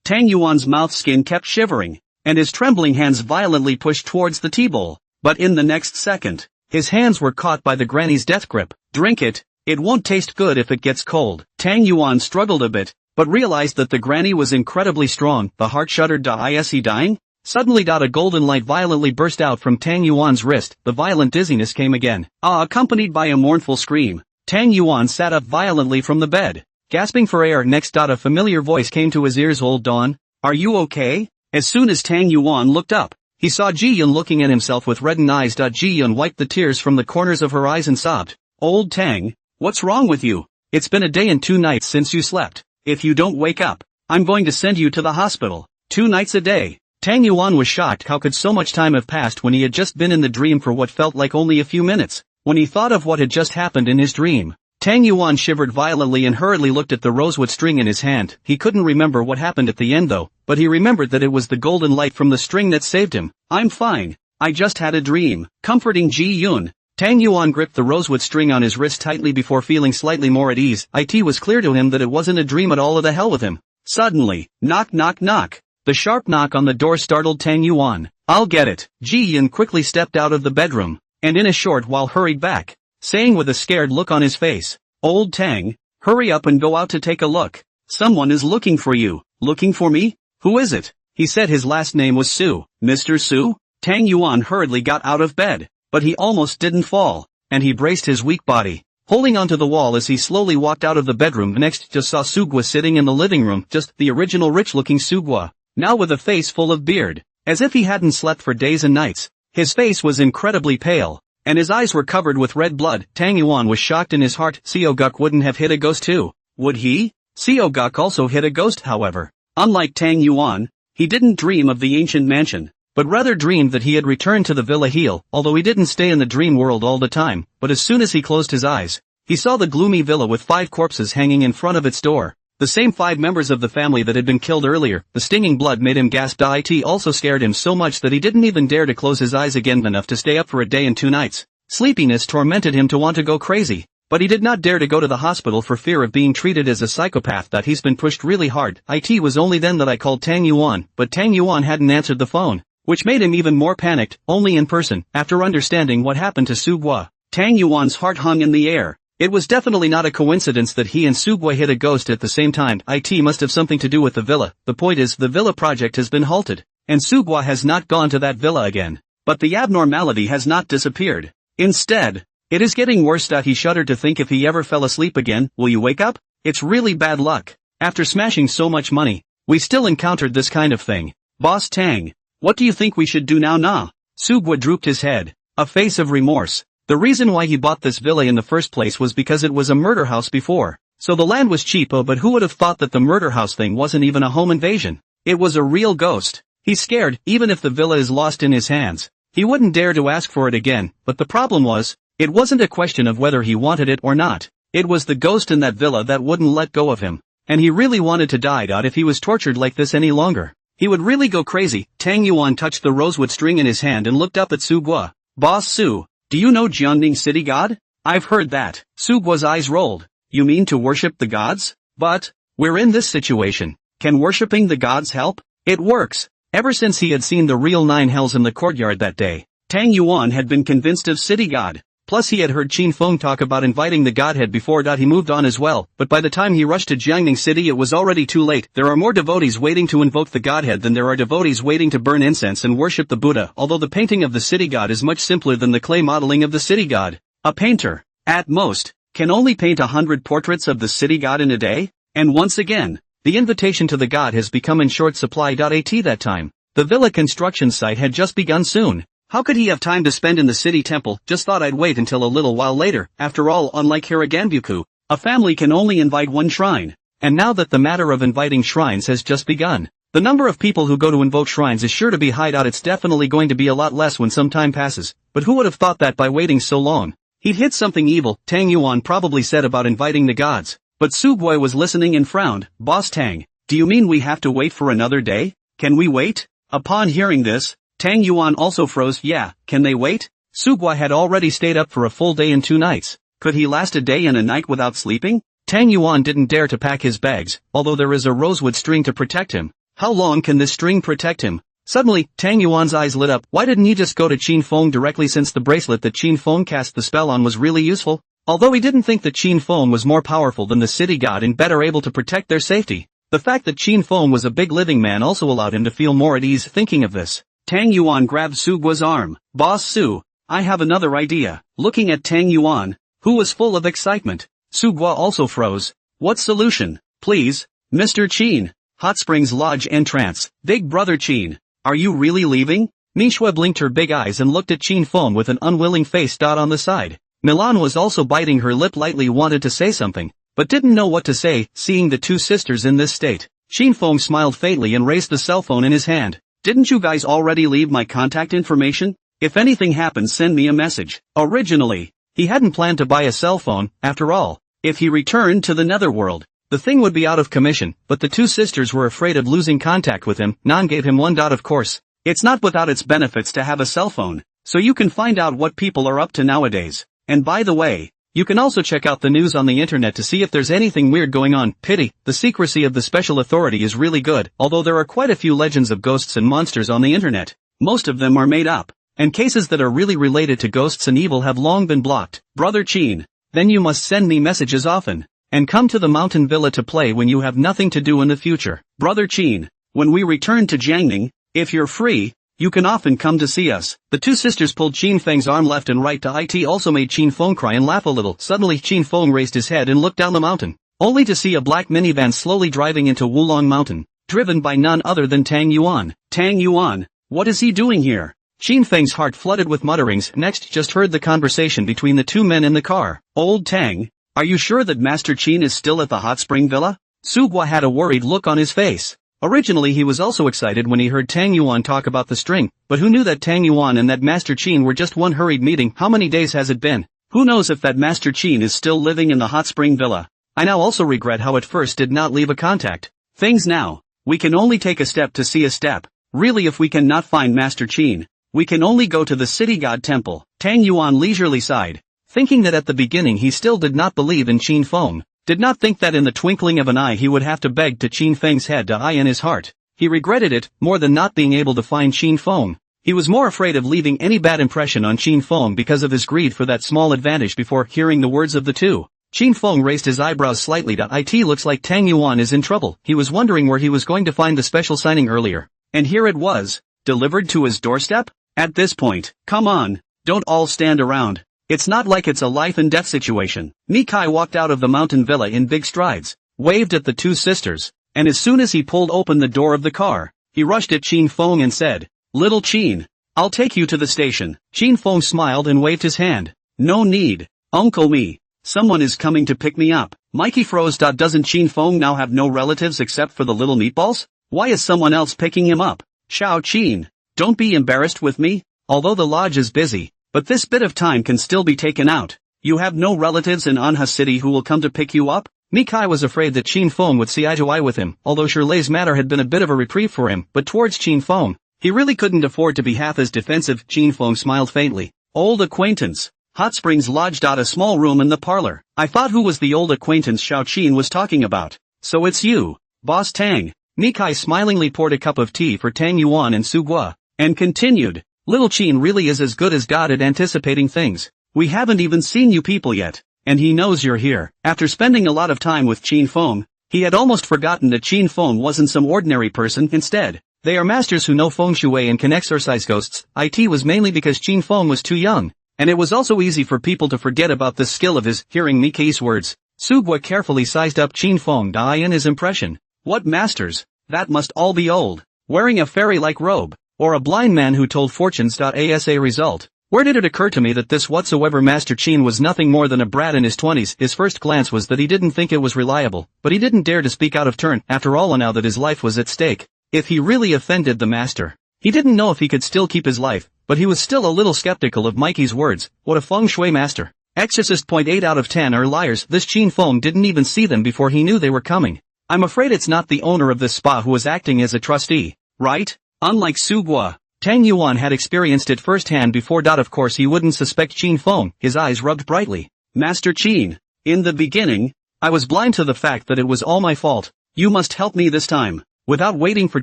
Tang Yuan's mouth skin kept shivering, and his trembling hands violently pushed towards the tea bowl. But in the next second, his hands were caught by the granny's death grip. "Drink it, it won't taste good if it gets cold." Tang Yuan struggled a bit, but realized that the granny was incredibly strong. The heart shuddered. Is he dying? Suddenly, a golden light violently burst out from Tang Yuan's wrist. The violent dizziness came again, accompanied by a mournful scream. Tang Yuan sat up violently from the bed, gasping for air. Next, a familiar voice came to his ears. Old Dawn, are you okay? As soon as Tang Yuan looked up, he saw Ji-yun looking at himself with reddened eyes. Ji-yun wiped the tears from the corners of her eyes and sobbed. Old Tang, what's wrong with you? It's been a day and 2 nights since you slept. If you don't wake up, I'm going to send you to the hospital. 2 nights a day. Tang Yuan was shocked. How could so much time have passed when he had just been in the dream for what felt like only a few minutes? When he thought of what had just happened in his dream, Tang Yuan shivered violently and hurriedly looked at the rosewood string in his hand. He couldn't remember what happened at the end though, but he remembered that it was the golden light from the string that saved him. I'm fine. I just had a dream. Comforting Ji-yun, Tang Yuan gripped the rosewood string on his wrist tightly before feeling slightly more at ease. It was clear to him that it wasn't a dream at all. The hell with him. Suddenly, knock knock knock. The sharp knock on the door startled Tang Yuan. I'll get it. Ji-yun quickly stepped out of the bedroom, and in a short while hurried back, saying with a scared look on his face, Old Tang, hurry up and go out to take a look. Someone is looking for you. Looking for me? Who is it? He said his last name was Su. Mr. Su? Tang Yuan hurriedly got out of bed, but he almost didn't fall, and he braced his weak body, holding onto the wall as he slowly walked out of the bedroom. Next, just saw Sugwa sitting in the living room, just the original rich-looking Sugwa, now with a face full of beard, as if he hadn't slept for days and nights. His face was incredibly pale, and his eyes were covered with red blood. Tang Yuan was shocked in his heart. Seoguk wouldn't have hit a ghost too, would he? Seoguk also hit a ghost, however. Unlike Tang Yuan, he didn't dream of the ancient mansion, but rather dreamed that he had returned to the Villa Heel. Although he didn't stay in the dream world all the time, but as soon as he closed his eyes, he saw the gloomy villa with 5 corpses hanging in front of its door. The same 5 members of the family that had been killed earlier. The stinging blood made him gasp. It also scared him so much that he didn't even dare to close his eyes again, enough to stay up for a day and 2 nights. Sleepiness tormented him to want to go crazy, but he did not dare to go to the hospital for fear of being treated as a psychopath. He's been pushed really hard. It was only then that I called Tang Yuan, but Tang Yuan hadn't answered the phone, which made him even more panicked. Only in person, after understanding what happened to Sugwa, Tang Yuan's heart hung in the air. It was definitely not a coincidence that he and Sugwa hit a ghost at the same time. It must have something to do with the villa. The point is, the villa project has been halted, and Sugwa has not gone to that villa again. But the abnormality has not disappeared. Instead, it is getting worse. He shuddered to think if he ever fell asleep again. Will you wake up? It's really bad luck. After smashing so much money, we still encountered this kind of thing. Boss Tang, what do you think we should do now? Nah. Sugwa drooped his head, a face of remorse. The reason why he bought this villa in the first place was because it was a murder house before, so the land was cheap. But who would have thought that the murder house thing wasn't even a home invasion? It was a real ghost. He's scared. Even if the villa is lost in his hands, he wouldn't dare to ask for it again. But the problem was, it wasn't a question of whether he wanted it or not. It was the ghost in that villa that wouldn't let go of him, and he really wanted to die. If he was tortured like this any longer, he would really go crazy. Tang Yuan touched the rosewood string in his hand and looked up at Sugwa. Boss Su, do you know Jiangning City God? I've heard that. Sugwa's eyes rolled. You mean to worship the gods? But we're in this situation. Can worshipping the gods help? It works. Ever since he had seen the real 9 hells in the courtyard that day, Tang Yuan had been convinced of City God. Plus he had heard Qin Feng talk about inviting the godhead before. He moved on as well, but by the time he rushed to Jiangning City it was already too late. There are more devotees waiting to invoke the godhead than there are devotees waiting to burn incense and worship the Buddha. Although the painting of the city god is much simpler than the clay modeling of the city god. A painter, at most, can only paint 100 portraits of the city god in a day? And once again, the invitation to the god has become in short supply. At that time, the villa construction site had just begun soon. How could he have time to spend in the city temple? Just thought I'd wait until a little while later. After all, unlike Hiraganbuku, a family can only invite 1 shrine. And now that the matter of inviting shrines has just begun, the number of people who go to invoke shrines is sure to be high. It's definitely going to be a lot less when some time passes. But who would have thought that by waiting so long, he'd hit something evil? Tang Yuan probably said about inviting the gods. But Sugwa was listening and frowned. Boss Tang, do you mean we have to wait for another day? Can we wait? Upon hearing this, Tang Yuan also froze. Yeah, can they wait? Sugwa had already stayed up for a full day and 2 nights. Could he last a day and a night without sleeping? Tang Yuan didn't dare to pack his bags, although there is a rosewood string to protect him. How long can this string protect him? Suddenly, Tang Yuan's eyes lit up. Why didn't he just go to Qin Feng directly, since the bracelet that Qin Feng cast the spell on was really useful? Although he didn't think that Qin Feng was more powerful than the city god and better able to protect their safety, the fact that Qin Feng was a big living man also allowed him to feel more at ease thinking of this. Tang Yuan grabbed Su Guo's arm. Boss Su, I have another idea. Looking at Tang Yuan, who was full of excitement, Su Guo also froze. What solution? Please, Mr. Qin. Hot Springs Lodge entrance. Big brother Qin, are you really leaving? Mishua blinked her big eyes and looked at Qin Feng with an unwilling face. On the side, Milan was also biting her lip, lightly wanted to say something, but didn't know what to say, seeing the two sisters in this state. Qin Feng smiled faintly and raised the cell phone in his hand. Didn't you guys already leave my contact information? If anything happens, send me a message. Originally, he hadn't planned to buy a cell phone. After all, if he returned to the Netherworld, the thing would be out of commission, but the two sisters were afraid of losing contact with him. Nan gave him one. Of course, it's not without its benefits to have a cell phone, so you can find out what people are up to nowadays. And by the way, you can also check out the news on the internet to see if there's anything weird going on. Pity, the secrecy of the special authority is really good, although there are quite a few legends of ghosts and monsters on the internet. Most of them are made up, and cases that are really related to ghosts and evil have long been blocked. Brother Qin, then you must send me messages often, and come to the mountain villa to play when you have nothing to do in the future. Brother Qin, when we return to Jiangning, if you're free, you can often come to see us. The two sisters pulled Qin Feng's arm left and right. It also made Qin Feng cry and laugh a little. Suddenly Qin Feng raised his head and looked down the mountain, only to see a black minivan slowly driving into Wulong Mountain, driven by none other than Tang Yuan. Tang Yuan, what is he doing here? Qin Feng's heart flooded with mutterings. Next just heard the conversation between the two men in the car. Old Tang, are you sure that Master Qin is still at the hot spring villa? Su Guo had a worried look on his face. Originally he was also excited when he heard Tang Yuan talk about the string, but who knew that Tang Yuan and that Master Qin were just one hurried meeting? How many days has it been? Who knows if that Master Qin is still living in the hot spring villa? I now also regret how at first did not leave a contact. Things now, we can only take a step to see a step. Really, if we cannot find Master Qin, we can only go to the city god temple. Tang Yuan leisurely sighed, thinking that at the beginning he still did not believe in Qin Feng. Did not think that in the twinkling of an eye he would have to beg to Qin Feng's head to eye in his heart. He regretted it, more than not being able to find Qin Feng. He was more afraid of leaving any bad impression on Qin Feng because of his greed for that small advantage. Before hearing the words of the two, Qin Feng raised his eyebrows slightly. It looks like Tang Yuan is in trouble. He was wondering where he was going to find the special signing earlier. And here it was, delivered to his doorstep? At this point, come on, don't all stand around. It's not like it's a life and death situation. Mikai walked out of the mountain villa in big strides, waved at the two sisters, and as soon as he pulled open the door of the car, he rushed at Qin Feng and said, Little Qin, I'll take you to the station. Qin Feng smiled and waved his hand. No need, Uncle Mi. Someone is coming to pick me up. Mikey froze. Doesn't Qin Feng now have no relatives except for the little meatballs? Why is someone else picking him up? Xiao Qin, don't be embarrassed with me, although the lodge is busy. But this bit of time can still be taken out. You have no relatives in Anha City who will come to pick you up? Mikai was afraid that Qin Feng would see eye to eye with him, although Shirley's matter had been a bit of a reprieve for him, but towards Qin Feng, he really couldn't afford to be half as defensive. Qin Feng smiled faintly. Old acquaintance. Hot Springs Lodge. A small room in the parlor. I thought who was the old acquaintance Xiao Qin was talking about. So it's you, Boss Tang. Mikai smilingly poured a cup of tea for Tang Yuan and Su Guo, and continued. Little Qin really is as good as God at anticipating things. We haven't even seen you people yet, and he knows you're here. After spending a lot of time with Qin Feng, he had almost forgotten that Qin Feng wasn't some ordinary person. Instead, they are masters who know feng shui and can exorcise ghosts. It was mainly because Qin Feng was too young, and it was also easy for people to forget about this skill of his. Hearing Mikai's words, Su Guo carefully sized up Qin Feng in his impression. What masters? That must all be old, wearing a fairy-like robe. Or a blind man who told fortunes. As a result, where did it occur to me that this whatsoever Master Qin was nothing more than a brat in his 20s? His first glance was that he didn't think it was reliable, but he didn't dare to speak out of turn. After all, now that his life was at stake, if he really offended the master, he didn't know if he could still keep his life, but he was still a little skeptical of Mikey's words. What a feng shui master. Exorcist. 8 out of 10 are liars. This Qin Feng didn't even see them before he knew they were coming. I'm afraid it's not the owner of this spa who was acting as a trustee, right? Unlike Su Guo, Tang Yuan had experienced it firsthand before. Of course he wouldn't suspect Qin Feng. His eyes rubbed brightly. Master Qin, in the beginning, I was blind to the fact that it was all my fault. You must help me this time. Without waiting for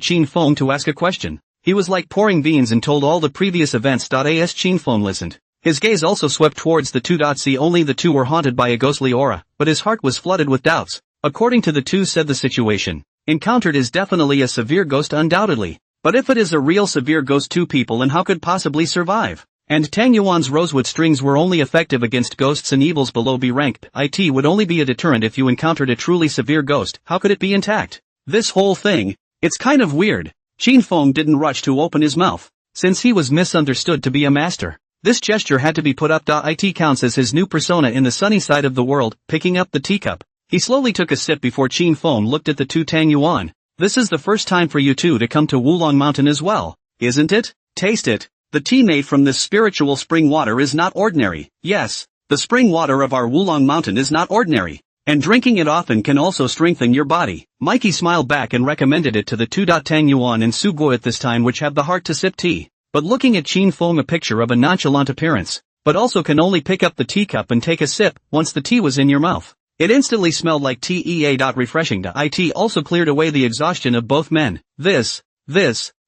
Qin Feng to ask a question, he was like pouring beans and told all the previous events. As Qin Feng listened, His gaze also swept towards the two. See, only the two were haunted by a ghostly aura, but his heart was flooded with doubts. According to the two, said the situation encountered is definitely a severe ghost, undoubtedly. But if it is a real severe ghost, two people and how could possibly survive? And Tang Yuan's rosewood strings were only effective against ghosts and evils below B rank. It would only be a deterrent if you encountered a truly severe ghost. How could it be intact? This whole thing, it's kind of weird. Qin Feng didn't rush to open his mouth, since he was misunderstood to be a master. This gesture had to be put up. It counts as his new persona in the sunny side of the world. Picking up the teacup, he slowly took a sip before Qin Feng looked at the two. Tang Yuan, this is the first time for you two to come to Wulong Mountain as well, isn't it? Taste it. The tea made from this spiritual spring water is not ordinary. Yes, the spring water of our Wulong Mountain is not ordinary. And drinking it often can also strengthen your body. Mikey smiled back and recommended it to the two. Tang Yuan and Su Guo at this time, which have the heart to sip tea, but looking at Qin Feng, a picture of a nonchalant appearance, but also can only pick up the teacup and take a sip. Once the tea was in your mouth, it instantly smelled like tea. Refreshing. It also cleared away the exhaustion of both men. This.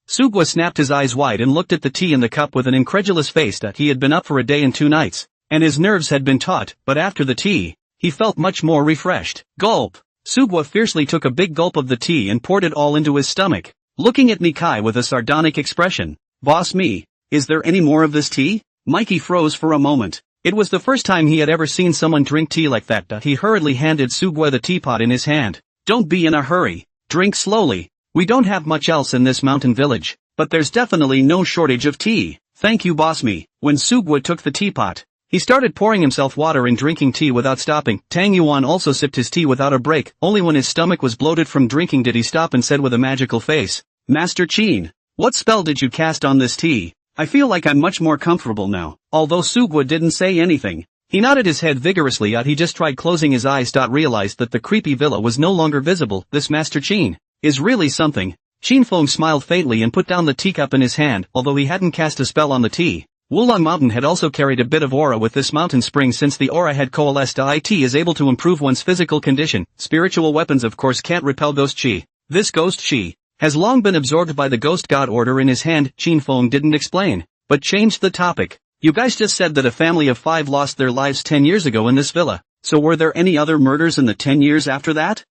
Su Guo snapped his eyes wide and looked at the tea in the cup with an incredulous face. He had been up for a day and 2 nights, and his nerves had been taut, but after the tea, he felt much more refreshed. Gulp! Su Guo fiercely took a big gulp of the tea and poured it all into his stomach, looking at Nikai with a sardonic expression. Boss me, is there any more of this tea? Mikey froze for a moment. It was the first time he had ever seen someone drink tea like that. He hurriedly handed Su Guo the teapot in his hand. Don't be in a hurry. Drink slowly. We don't have much else in this mountain village, but there's definitely no shortage of tea. Thank you, boss me. When Su Guo took the teapot, he started pouring himself water and drinking tea without stopping. Tang Yuan also sipped his tea without a break. Only when his stomach was bloated from drinking did he stop and said with a magical face, Master Qin, what spell did you cast on this tea? I feel like I'm much more comfortable now. Although Su Guo didn't say anything, he nodded his head vigorously. He just tried closing his eyes. Realized that the creepy villa was no longer visible. This Master Qin is really something. Qin Feng smiled faintly and put down the teacup in his hand. Although he hadn't cast a spell on the tea, Wulong Mountain had also carried a bit of aura with this mountain spring. Since the aura had coalesced, it is able to improve one's physical condition. Spiritual weapons of course can't repel ghost chi. This ghost chi has long been absorbed by the ghost god order in his hand. Qin Feng didn't explain, but changed the topic. You guys just said that a family of 5 lost their lives 10 years ago in this villa, so were there any other murders in the 10 years after that?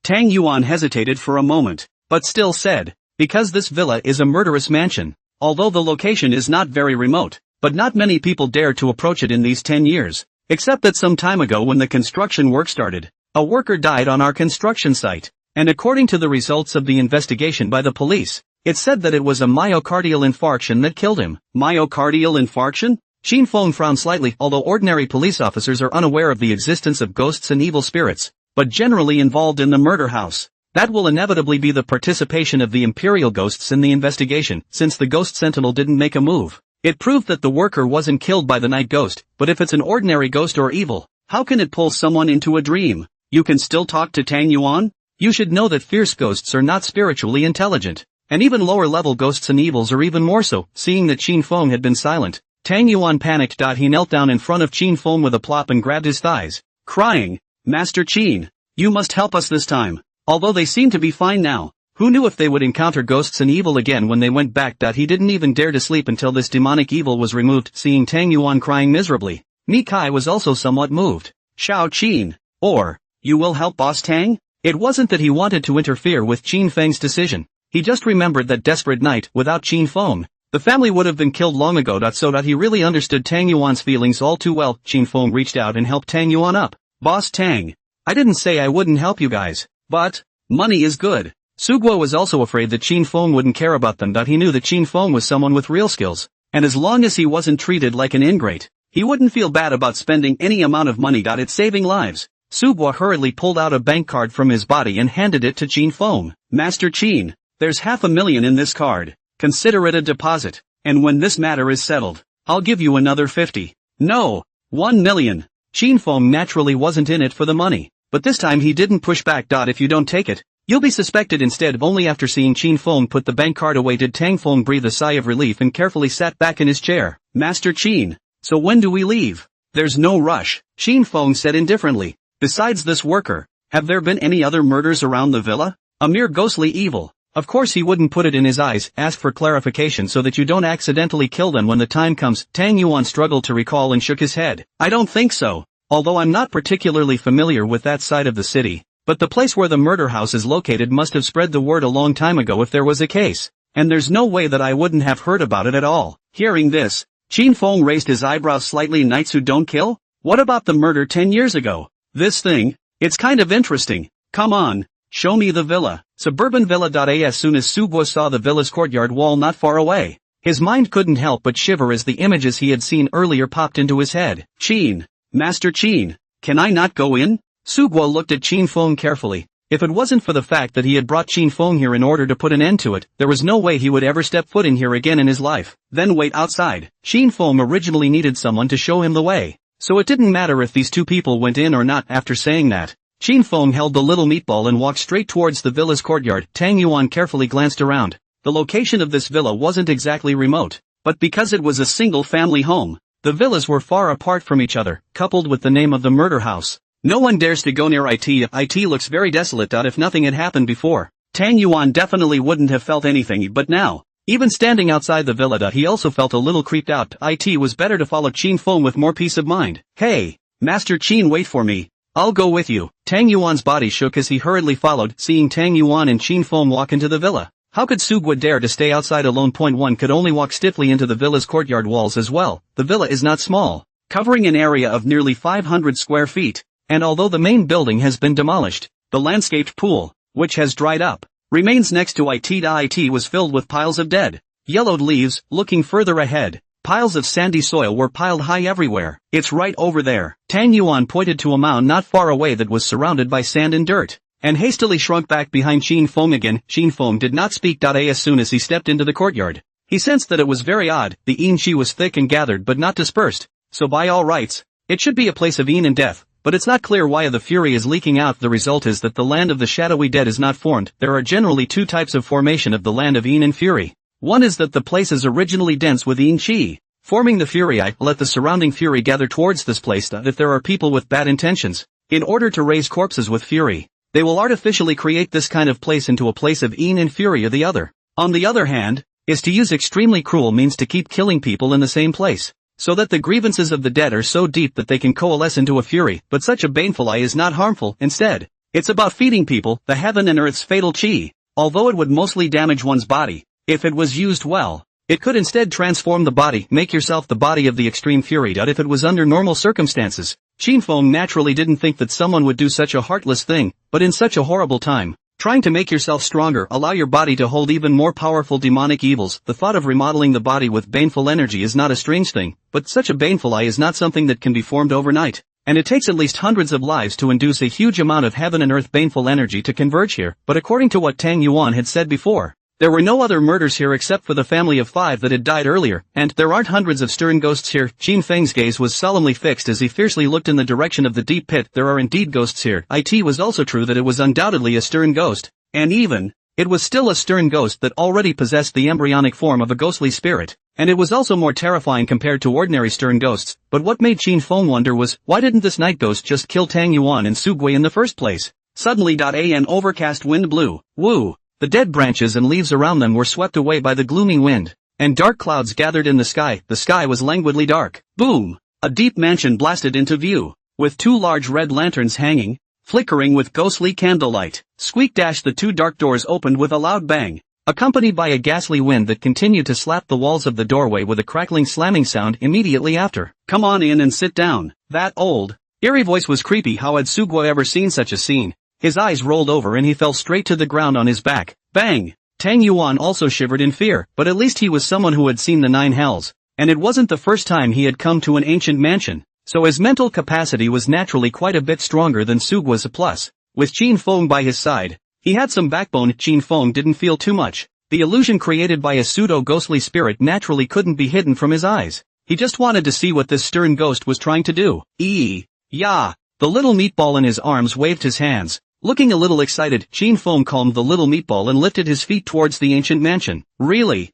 Tang Yuan hesitated for a moment, but still said, because this villa is a murderous mansion. Although the location is not very remote, but not many people dared to approach it in these 10 years, except that some time ago when the construction work started, a worker died on our construction site, and according to the results of the investigation by the police, it said that it was a myocardial infarction that killed him. Myocardial infarction? Qin Feng frowned slightly. Although ordinary police officers are unaware of the existence of ghosts and evil spirits, but generally involved in the murder house, that will inevitably be the participation of the Imperial ghosts in the investigation. Since the ghost sentinel didn't make a move, it proved that the worker wasn't killed by the night ghost. But if it's an ordinary ghost or evil, how can it pull someone into a dream? You can still talk to Tang Yuan? You should know that fierce ghosts are not spiritually intelligent, and even lower level ghosts and evils are even more so. Seeing that Qin Feng had been silent, Tang Yuan panicked. He knelt down in front of Qin Feng with a plop and grabbed his thighs, crying, Master Qin, you must help us this time. Although they seem to be fine now, who knew if they would encounter ghosts and evil again when they went back? He didn't even dare to sleep until this demonic evil was removed. Seeing Tang Yuan crying miserably, Nikai was also somewhat moved. Shao Qin, or, you will help Boss Tang? It wasn't that he wanted to interfere with Qin Feng's decision. He just remembered that desperate night. Without Qin Feng, the family would have been killed long ago. So he really understood Tang Yuan's feelings all too well. Qin Feng reached out and helped Tang Yuan up. Boss Tang, I didn't say I wouldn't help you guys, but money is good. Su Guo was also afraid that Qin Feng wouldn't care about them. He knew that Qin Feng was someone with real skills, and as long as he wasn't treated like an ingrate, he wouldn't feel bad about spending any amount of money. It's saving lives. Su Guo hurriedly pulled out a bank card from his body and handed it to Qin Feng. Master Qin, there's $500,000 in this card. Consider it a deposit, and when this matter is settled, I'll give you another 50. No, 1 million. Qin Feng naturally wasn't in it for the money, but this time he didn't push back. If you don't take it, you'll be suspected instead. Only after seeing Qin Feng put the bank card away did Tang Feng breathe a sigh of relief and carefully sat back in his chair. Master Qin, so when do we leave? There's no rush, Qin Feng said indifferently. Besides this worker, have there been any other murders around the villa? A mere ghostly evil, Of course he wouldn't put it in his eyes, ask for clarification so that you don't accidentally kill them when the time comes. Tang Yuan struggled to recall and shook his head. I don't think so. Although I'm not particularly familiar with that side of the city, but the place where the murder house is located must have spread the word a long time ago if there was a case. And there's no way that I wouldn't have heard about it at all. Hearing this, Qin Feng raised his eyebrows slightly. Knights who don't kill? What about the murder 10 years ago? This thing? It's kind of interesting. Come on, show me the villa. Suburban villa. As soon as Suguo saw the villa's courtyard wall not far away, his mind couldn't help but shiver as the images he had seen earlier popped into his head. Qin, Master Qin, can I not go in? Suguo looked at Qin Feng carefully. If it wasn't for the fact that he had brought Qin Feng here in order to put an end to it, there was no way he would ever step foot in here again in his life. Then wait outside. Qin Feng originally needed someone to show him the way, so it didn't matter if these two people went in or not. After saying that, Qin Feng held the little meatball and walked straight towards the villa's courtyard. Tang Yuan carefully glanced around. The location of this villa wasn't exactly remote, but because it was a single family home, the villas were far apart from each other, coupled with the name of the murder house. No one dares to go near it. It looks very desolate. If nothing had happened before, Tang Yuan definitely wouldn't have felt anything, but now, even standing outside the villa, he also felt a little creeped out. It was better to follow Qin Feng with more peace of mind. Hey, Master Qin, wait for me. I'll go with you. Tang Yuan's body shook as he hurriedly followed, seeing Tang Yuan and Qin Feng walk into the villa. How could Suguo dare to stay outside alone? One could only walk stiffly into the villa's courtyard walls as well. The villa is not small, covering an area of nearly 500 square feet, and although the main building has been demolished, the landscaped pool, which has dried up, remains next to it. It was filled with piles of dead, yellowed leaves. Looking further ahead, piles of sandy soil were piled high everywhere. It's right over there. Tang Yuan pointed to a mound not far away that was surrounded by sand and dirt, and hastily shrunk back behind Qin Feng again. Qin Feng did not speak. As soon as he stepped into the courtyard, he sensed that it was very odd. The Qi was thick and gathered but not dispersed, so by all rights, it should be a place of Yin and death, but it's not clear why the fury is leaking out. The result is that the land of the shadowy dead is not formed. There are generally two types of formation of the land of Yin and fury. One is that the place is originally dense with Yin Qi, forming the fury. Let the surrounding fury gather towards this place. If there are people with bad intentions, in order to raise corpses with fury, they will artificially create this kind of place into a place of Yin and fury. Or the other, on the other hand, is to use extremely cruel means to keep killing people in the same place, so that the grievances of the dead are so deep that they can coalesce into a fury. But such a baneful eye is not harmful. Instead, it's about feeding people the heaven and earth's fatal chi. Although it would mostly damage one's body, if it was used well, it could instead transform the body. Make yourself the body of the extreme fury. If it was under normal circumstances, Qin Feng naturally didn't think that someone would do such a heartless thing, but in such a horrible time, trying to make yourself stronger, allow your body to hold even more powerful demonic evils. The thought of remodeling the body with baneful energy is not a strange thing, but such a baneful eye is not something that can be formed overnight, and it takes at least hundreds of lives to induce a huge amount of heaven and earth baneful energy to converge here. But according to what Tang Yuan had said before, there were no other murders here except for the family of 5 that had died earlier, and there aren't hundreds of stern ghosts here. Qin Feng's gaze was solemnly fixed as he fiercely looked in the direction of the deep pit. There are indeed ghosts here. It was also true that it was undoubtedly a stern ghost, and even, it was still a stern ghost that already possessed the embryonic form of a ghostly spirit, and it was also more terrifying compared to ordinary stern ghosts. But what made Qin Feng wonder was, why didn't this night ghost just kill Tang Yuan and Suguo in the first place? Suddenly, an overcast wind blew. Woo! The dead branches and leaves around them were swept away by the gloomy wind, and dark clouds gathered in the sky. The sky was languidly dark. Boom! A deep mansion blasted into view, with 2 large red lanterns hanging, flickering with ghostly candlelight. Squeak! The 2 dark doors opened with a loud bang, accompanied by a ghastly wind that continued to slap the walls of the doorway with a crackling slamming sound immediately after. Come on in and sit down. That old, eerie voice was creepy. How had Suguo ever seen such a scene? His eyes rolled over and he fell straight to the ground on his back. Bang! Tang Yuan also shivered in fear, but at least he was someone who had seen the 9 hells, and it wasn't the first time he had come to an ancient mansion, so his mental capacity was naturally quite a bit stronger than Suguo's. Plus, with Qin Feng by his side, he had some backbone. Qin Feng didn't feel too much. The illusion created by a pseudo-ghostly spirit naturally couldn't be hidden from his eyes. He just wanted to see what this stern ghost was trying to do. Yeah! The little meatball in his arms waved his hands. Looking a little excited, Qin Feng calmed the little meatball and lifted his feet towards the ancient mansion. Really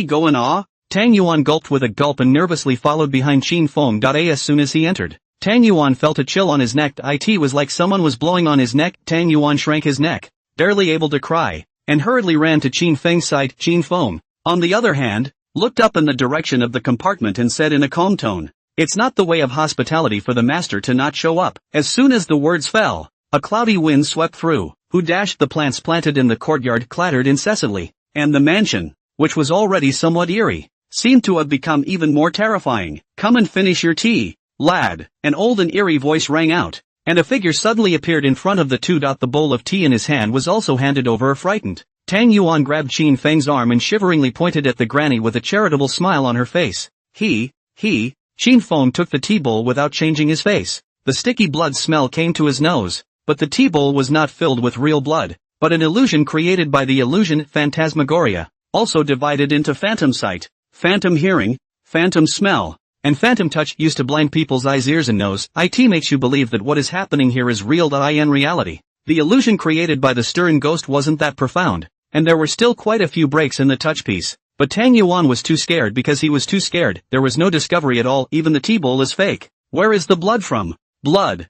going on? Tang Yuan gulped with a gulp and nervously followed behind Qin Feng. As soon as he entered, Tang Yuan felt a chill on his neck. It was like someone was blowing on his neck. Tang Yuan shrank his neck, barely able to cry. and hurriedly ran to Qin Feng's side. Qin Feng, on the other hand, looked up in the direction of the compartment and said in a calm tone, "It's not the way of hospitality for the master to not show up." As soon as the words fell, a cloudy wind swept through, who dashed the plants planted in the courtyard clattered incessantly, and the mansion, which was already somewhat eerie, seemed to have become even more terrifying. "Come and finish your tea, lad," an old and eerie voice rang out, and a figure suddenly appeared in front of the two. The bowl of tea in his hand was also handed over. Frightened, Tang Yuan grabbed Qin Feng's arm and shiveringly pointed at the granny with a charitable smile on her face. Qin Feng took the tea bowl without changing his face. The sticky blood smell came to his nose, but the tea bowl was not filled with real blood, but an illusion created by the illusion phantasmagoria, also divided into phantom sight, phantom hearing, phantom smell, and phantom touch, used to blind people's eyes, ears and nose. It makes you believe that what is happening here is real in reality. The illusion created by the stern ghost wasn't that profound, and there were still quite a few breaks in the touch piece. But Tang Yuan was too scared because he was too scared. There was no discovery at all. Even the tea bowl is fake. Where is the blood from? Blood.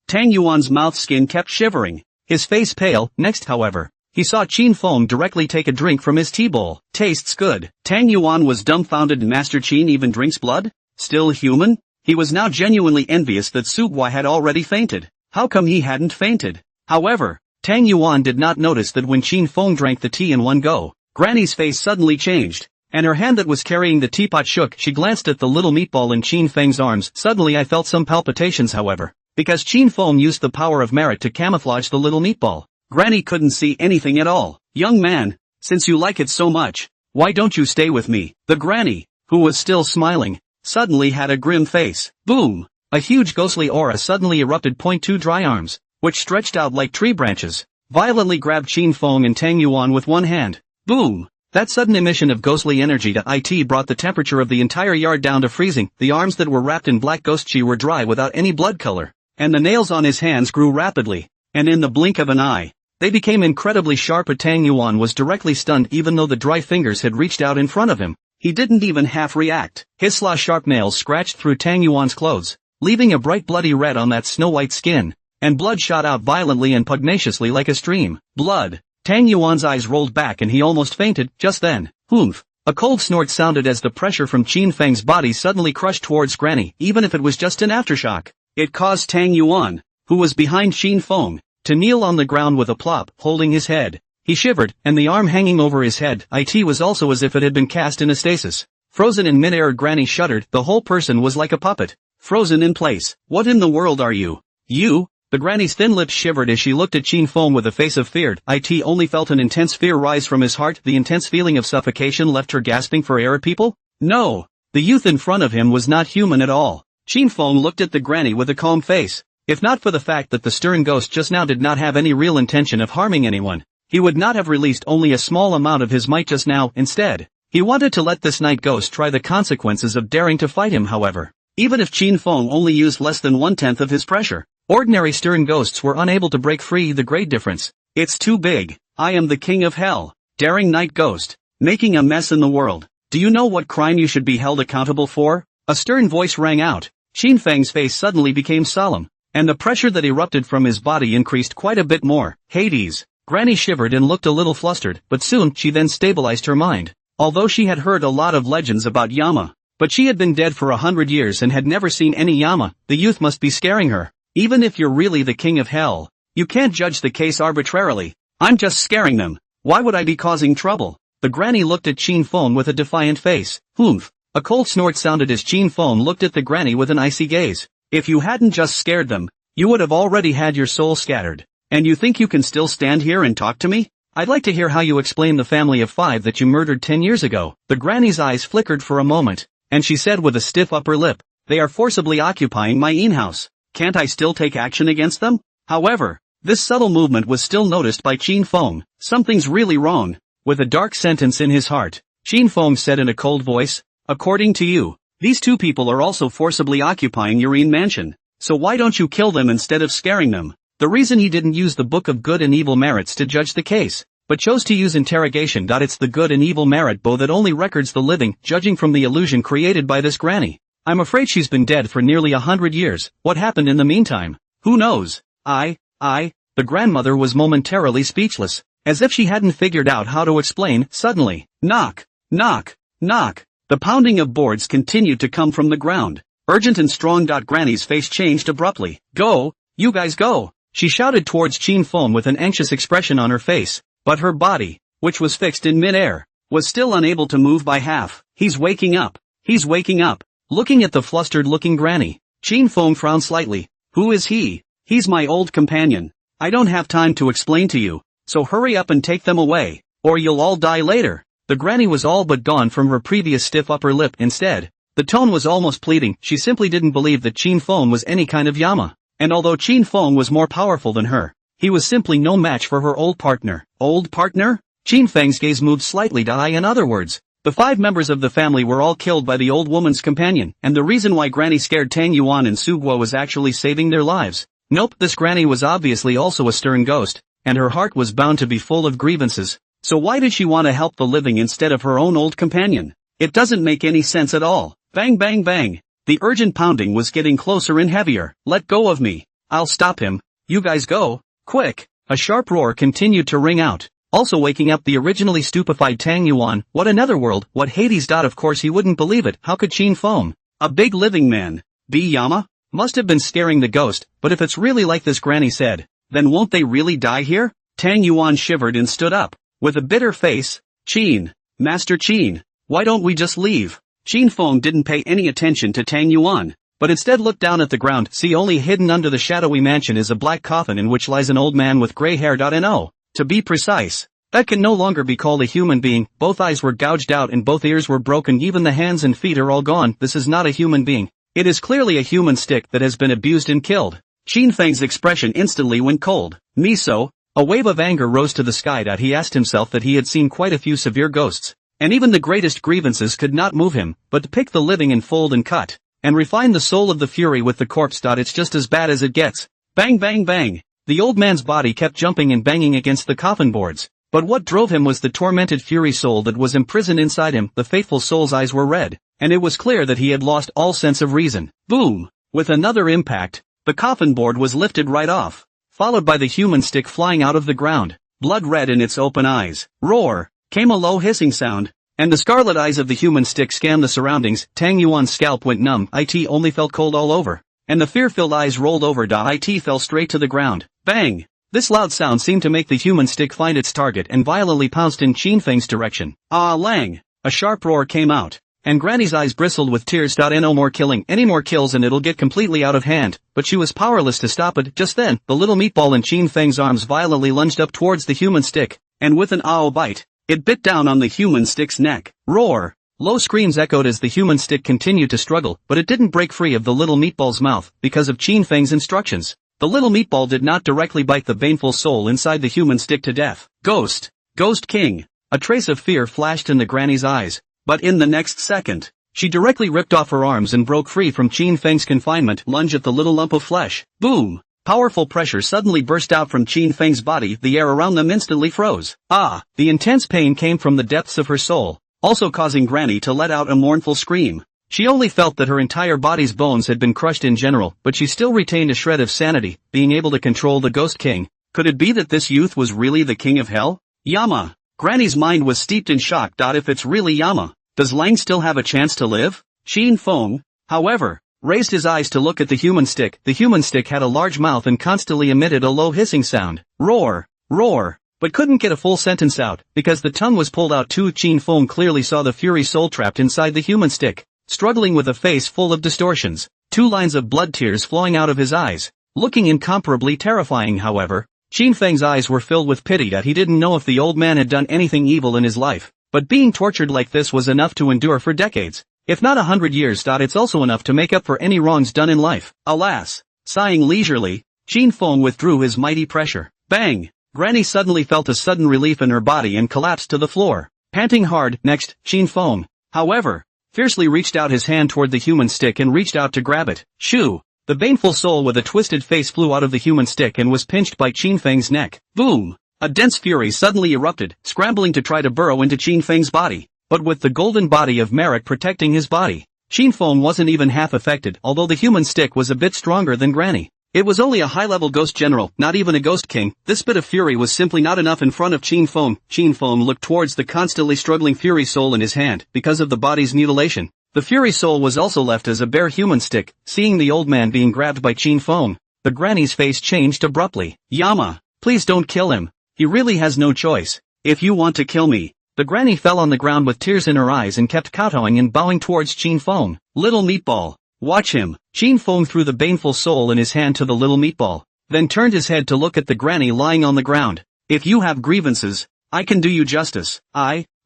Tang Yuan's mouth skin kept shivering, his face pale. Next, however, he saw Qin Feng directly take a drink from his tea bowl. Tastes good. Tang Yuan was dumbfounded. Master Qin even drinks blood? Still human? He was now genuinely envious that Sugwai had already fainted. How come he hadn't fainted? However, Tang Yuan did not notice that when Qin Feng drank the tea in one go, Granny's face suddenly changed, and her hand that was carrying the teapot shook. She glanced at the little meatball in Qin Feng's arms. Suddenly I felt some palpitations, however, because Qin Feng used the power of merit to camouflage the little meatball. Granny couldn't see anything at all. "Young man, since you like it so much, why don't you stay with me?" The granny, who was still smiling, suddenly had a grim face. Boom! A huge ghostly aura suddenly erupted. 2 dry arms, which stretched out like tree branches, violently grabbed Qin Feng and Tang Yuan with one hand. Boom! That sudden emission of ghostly energy to it brought the temperature of the entire yard down to freezing. The arms that were wrapped in black ghost chi were dry without any blood color, and the nails on his hands grew rapidly, and in the blink of an eye, they became incredibly sharp. Tang Yuan was directly stunned. Even though the dry fingers had reached out in front of him, he didn't even half react. His sharp nails scratched through Tang Yuan's clothes, leaving a bright bloody red on that snow-white skin, and blood shot out violently and pugnaciously like a stream. Blood! Tang Yuan's eyes rolled back and he almost fainted. Just then, "Humph!" A cold snort sounded as the pressure from Qin Feng's body suddenly crushed towards Granny. Even if it was just an aftershock, it caused Tang Yuan, who was behind Qin Feng, to kneel on the ground with a plop, holding his head. He shivered, and the arm hanging over his head, it was also as if it had been cast in a stasis. Frozen in midair. Granny shuddered. The whole person was like a puppet, frozen in place. "What in the world are you?" "You?" The granny's thin lips shivered as she looked at Qin Feng with a face of fear. It only felt an intense fear rise from his heart. The intense feeling of suffocation left her gasping for air. People? No! The youth in front of him was not human at all. Qin Feng looked at the granny with a calm face. If not for the fact that the stern ghost just now did not have any real intention of harming anyone, he would not have released only a small amount of his might just now. Instead, he wanted to let this night ghost try the consequences of daring to fight him. However, even if Qin Feng only used less than 1/10 of his pressure, ordinary stern ghosts were unable to break free. The great difference. "It's too big. I am the king of hell, daring night ghost, making a mess in the world. Do you know what crime you should be held accountable for?" A stern voice rang out. Qin Feng's face suddenly became solemn, and the pressure that erupted from his body increased quite a bit more. "Hades." Granny shivered and looked a little flustered, but soon she then stabilized her mind. Although she had heard a lot of legends about Yama, but she had been dead for 100 years and had never seen any Yama. The youth must be scaring her. "Even if you're really the king of hell, you can't judge the case arbitrarily. I'm just scaring them. Why would I be causing trouble?" The granny looked at Qin Feng with a defiant face. "Humph!" A cold snort sounded as Qin Feng looked at the granny with an icy gaze. "If you hadn't just scared them, you would have already had your soul scattered. And you think you can still stand here and talk to me? I'd like to hear how you explain the family of 5 that you murdered 10 years ago." The granny's eyes flickered for a moment, and she said with a stiff upper lip, "They are forcibly occupying my in-house. Can't I still take action against them?" However, this subtle movement was still noticed by Qin Feng. "Something's really wrong." With a dark sentence in his heart, Qin Feng said in a cold voice, "According to you, these 2 people are also forcibly occupying your mansion. So why don't you kill them instead of scaring them?" The reason he didn't use the Book of Good and Evil Merits to judge the case, but chose to use interrogation. It's the good and evil merit bow that only records the living, judging from the illusion created by this granny. I'm afraid she's been dead for nearly 100 years. What happened in the meantime? Who knows? The grandmother was momentarily speechless. As if she hadn't figured out how to explain, suddenly, knock, knock, knock. The pounding of boards continued to come from the ground. Urgent and strong. Granny's face changed abruptly. Go, you guys go. She shouted towards Chin Fong with an anxious expression on her face, but her body, which was fixed in mid-air, was still unable to move by half. He's waking up. He's waking up. Looking at the flustered-looking granny, Chin Fong frowned slightly. Who is he? He's my old companion. I don't have time to explain to you, so hurry up and take them away, or you'll all die later. The granny was all but gone from her previous stiff upper lip. Instead, the tone was almost pleading. She simply didn't believe that Chin Fong was any kind of Yama. And although Chin Fong was more powerful than her, he was simply no match for her old partner. Old partner? Chin Feng's gaze moved slightly. In other words, the 5 members of the family were all killed by the old woman's companion, and the reason why Granny scared Tang Yuan and Su Guo was actually saving their lives. Nope, this granny was obviously also a stern ghost, and her heart was bound to be full of grievances. So why did she want to help the living instead of her own old companion? It doesn't make any sense at all. Bang bang bang. The urgent pounding was getting closer and heavier. Let go of me. I'll stop him. You guys go. Quick. A sharp roar continued to ring out, also waking up the originally stupefied Tang Yuan. What a netherworld, what Hades. Of course he wouldn't believe it. How could Chin Fong, a big living man, be Yama? Must have been scaring the ghost, but if it's really like this granny said, then won't they really die here? Tang Yuan shivered and stood up, with a bitter face. Chin, Master Chin, why don't we just leave? Chin Fong didn't pay any attention to Tang Yuan, but instead looked down at the ground. See, only hidden under the shadowy mansion is a black coffin in which lies an old man with gray hair. No, to be precise, that can no longer be called a human being. Both eyes were gouged out and both ears were broken. Even the hands and feet are all gone. This is not a human being. It is clearly a human stick that has been abused and killed. Chin Feng's expression instantly went cold. Miso, a wave of anger rose to the sky. He asked himself that he had seen quite a few severe ghosts, and even the greatest grievances could not move him, but to pick the living and fold and cut, and refine the soul of the fury with the corpse. It's just as bad as it gets. Bang bang bang. The old man's body kept jumping and banging against the coffin boards, but what drove him was the tormented fury soul that was imprisoned inside him. The faithful soul's eyes were red, and it was clear that he had lost all sense of reason. Boom! With another impact, the coffin board was lifted right off, followed by the human stick flying out of the ground. Blood red in its open eyes. Roar! Came a low hissing sound, and the scarlet eyes of the human stick scanned the surroundings. Tang Yuan's scalp went numb. It only felt cold all over, and the fear-filled eyes rolled over. It fell straight to the ground. Bang! This loud sound seemed to make the human stick find its target and violently pounced in Chin Feng's direction. Ah lang! A sharp roar came out, and Granny's eyes bristled with tears. No more killing. Any more kills and it'll get completely out of hand. But she was powerless to stop it. Just then, the little meatball in Chin Feng's arms violently lunged up towards the human stick, and with an ow bite, it bit down on the human stick's neck. Roar! Low screams echoed as the human stick continued to struggle, but it didn't break free of the little meatball's mouth, because of Chin Feng's instructions. The little meatball did not directly bite the baneful soul inside the human stick to death. Ghost! Ghost King! A trace of fear flashed in the granny's eyes, but in the next second, she directly ripped off her arms and broke free from Chin Feng's confinement. Lunge at the little lump of flesh. Boom! Powerful pressure suddenly burst out from Chin Feng's body. The air around them instantly froze. Ah! The intense pain came from the depths of her soul, also causing Granny to let out a mournful scream. She only felt that her entire body's bones had been crushed in general, but she still retained a shred of sanity, being able to control the Ghost King. Could it be that this youth was really the king of hell? Yama! Granny's mind was steeped in shock. If it's really Yama, does Lang still have a chance to live? Chin Feng, however, raised his eyes to look at the human stick. The human stick had a large mouth and constantly emitted a low hissing sound. Roar! Roar! But couldn't get a full sentence out, because the tongue was pulled out too. Chin Feng clearly saw the fury soul trapped inside the human stick, struggling with a face full of distortions, 2 lines of blood tears flowing out of his eyes, looking incomparably terrifying. However, Chin Feng's eyes were filled with pity. He didn't know if the old man had done anything evil in his life, but being tortured like this was enough to endure for decades, if not 100 years. It's also enough to make up for any wrongs done in life. Alas! Sighing leisurely, Chin Feng withdrew his mighty pressure. Bang! Granny suddenly felt a sudden relief in her body and collapsed to the floor, panting hard. Next, Chin Feng, however, fiercely reached out his hand toward the human stick and reached out to grab it. Shoo! The baneful soul with a twisted face flew out of the human stick and was pinched by Chin Feng's neck. Boom! A dense fury suddenly erupted, scrambling to try to burrow into Chin Feng's body, but with the golden body of Merrick protecting his body, Chin Feng wasn't even half affected. Although the human stick was a bit stronger than Granny, It was only a high-level ghost general, not even a ghost king. This bit of fury was simply not enough in front of Qin Feng. Qin Feng looked towards the constantly struggling fury soul in his hand, because of the body's mutilation. The fury soul was also left as a bare human stick. Seeing the old man being grabbed by Qin Feng, the granny's face changed abruptly. Yama, please don't kill him. He really has no choice. If you want to kill me. The granny fell on the ground with tears in her eyes and kept kowtowing and bowing towards Qin Feng. Little meatball. Watch him. Qin Feng threw the baneful soul in his hand to the little meatball, then turned his head to look at the granny lying on the ground. If you have grievances, I can do you justice.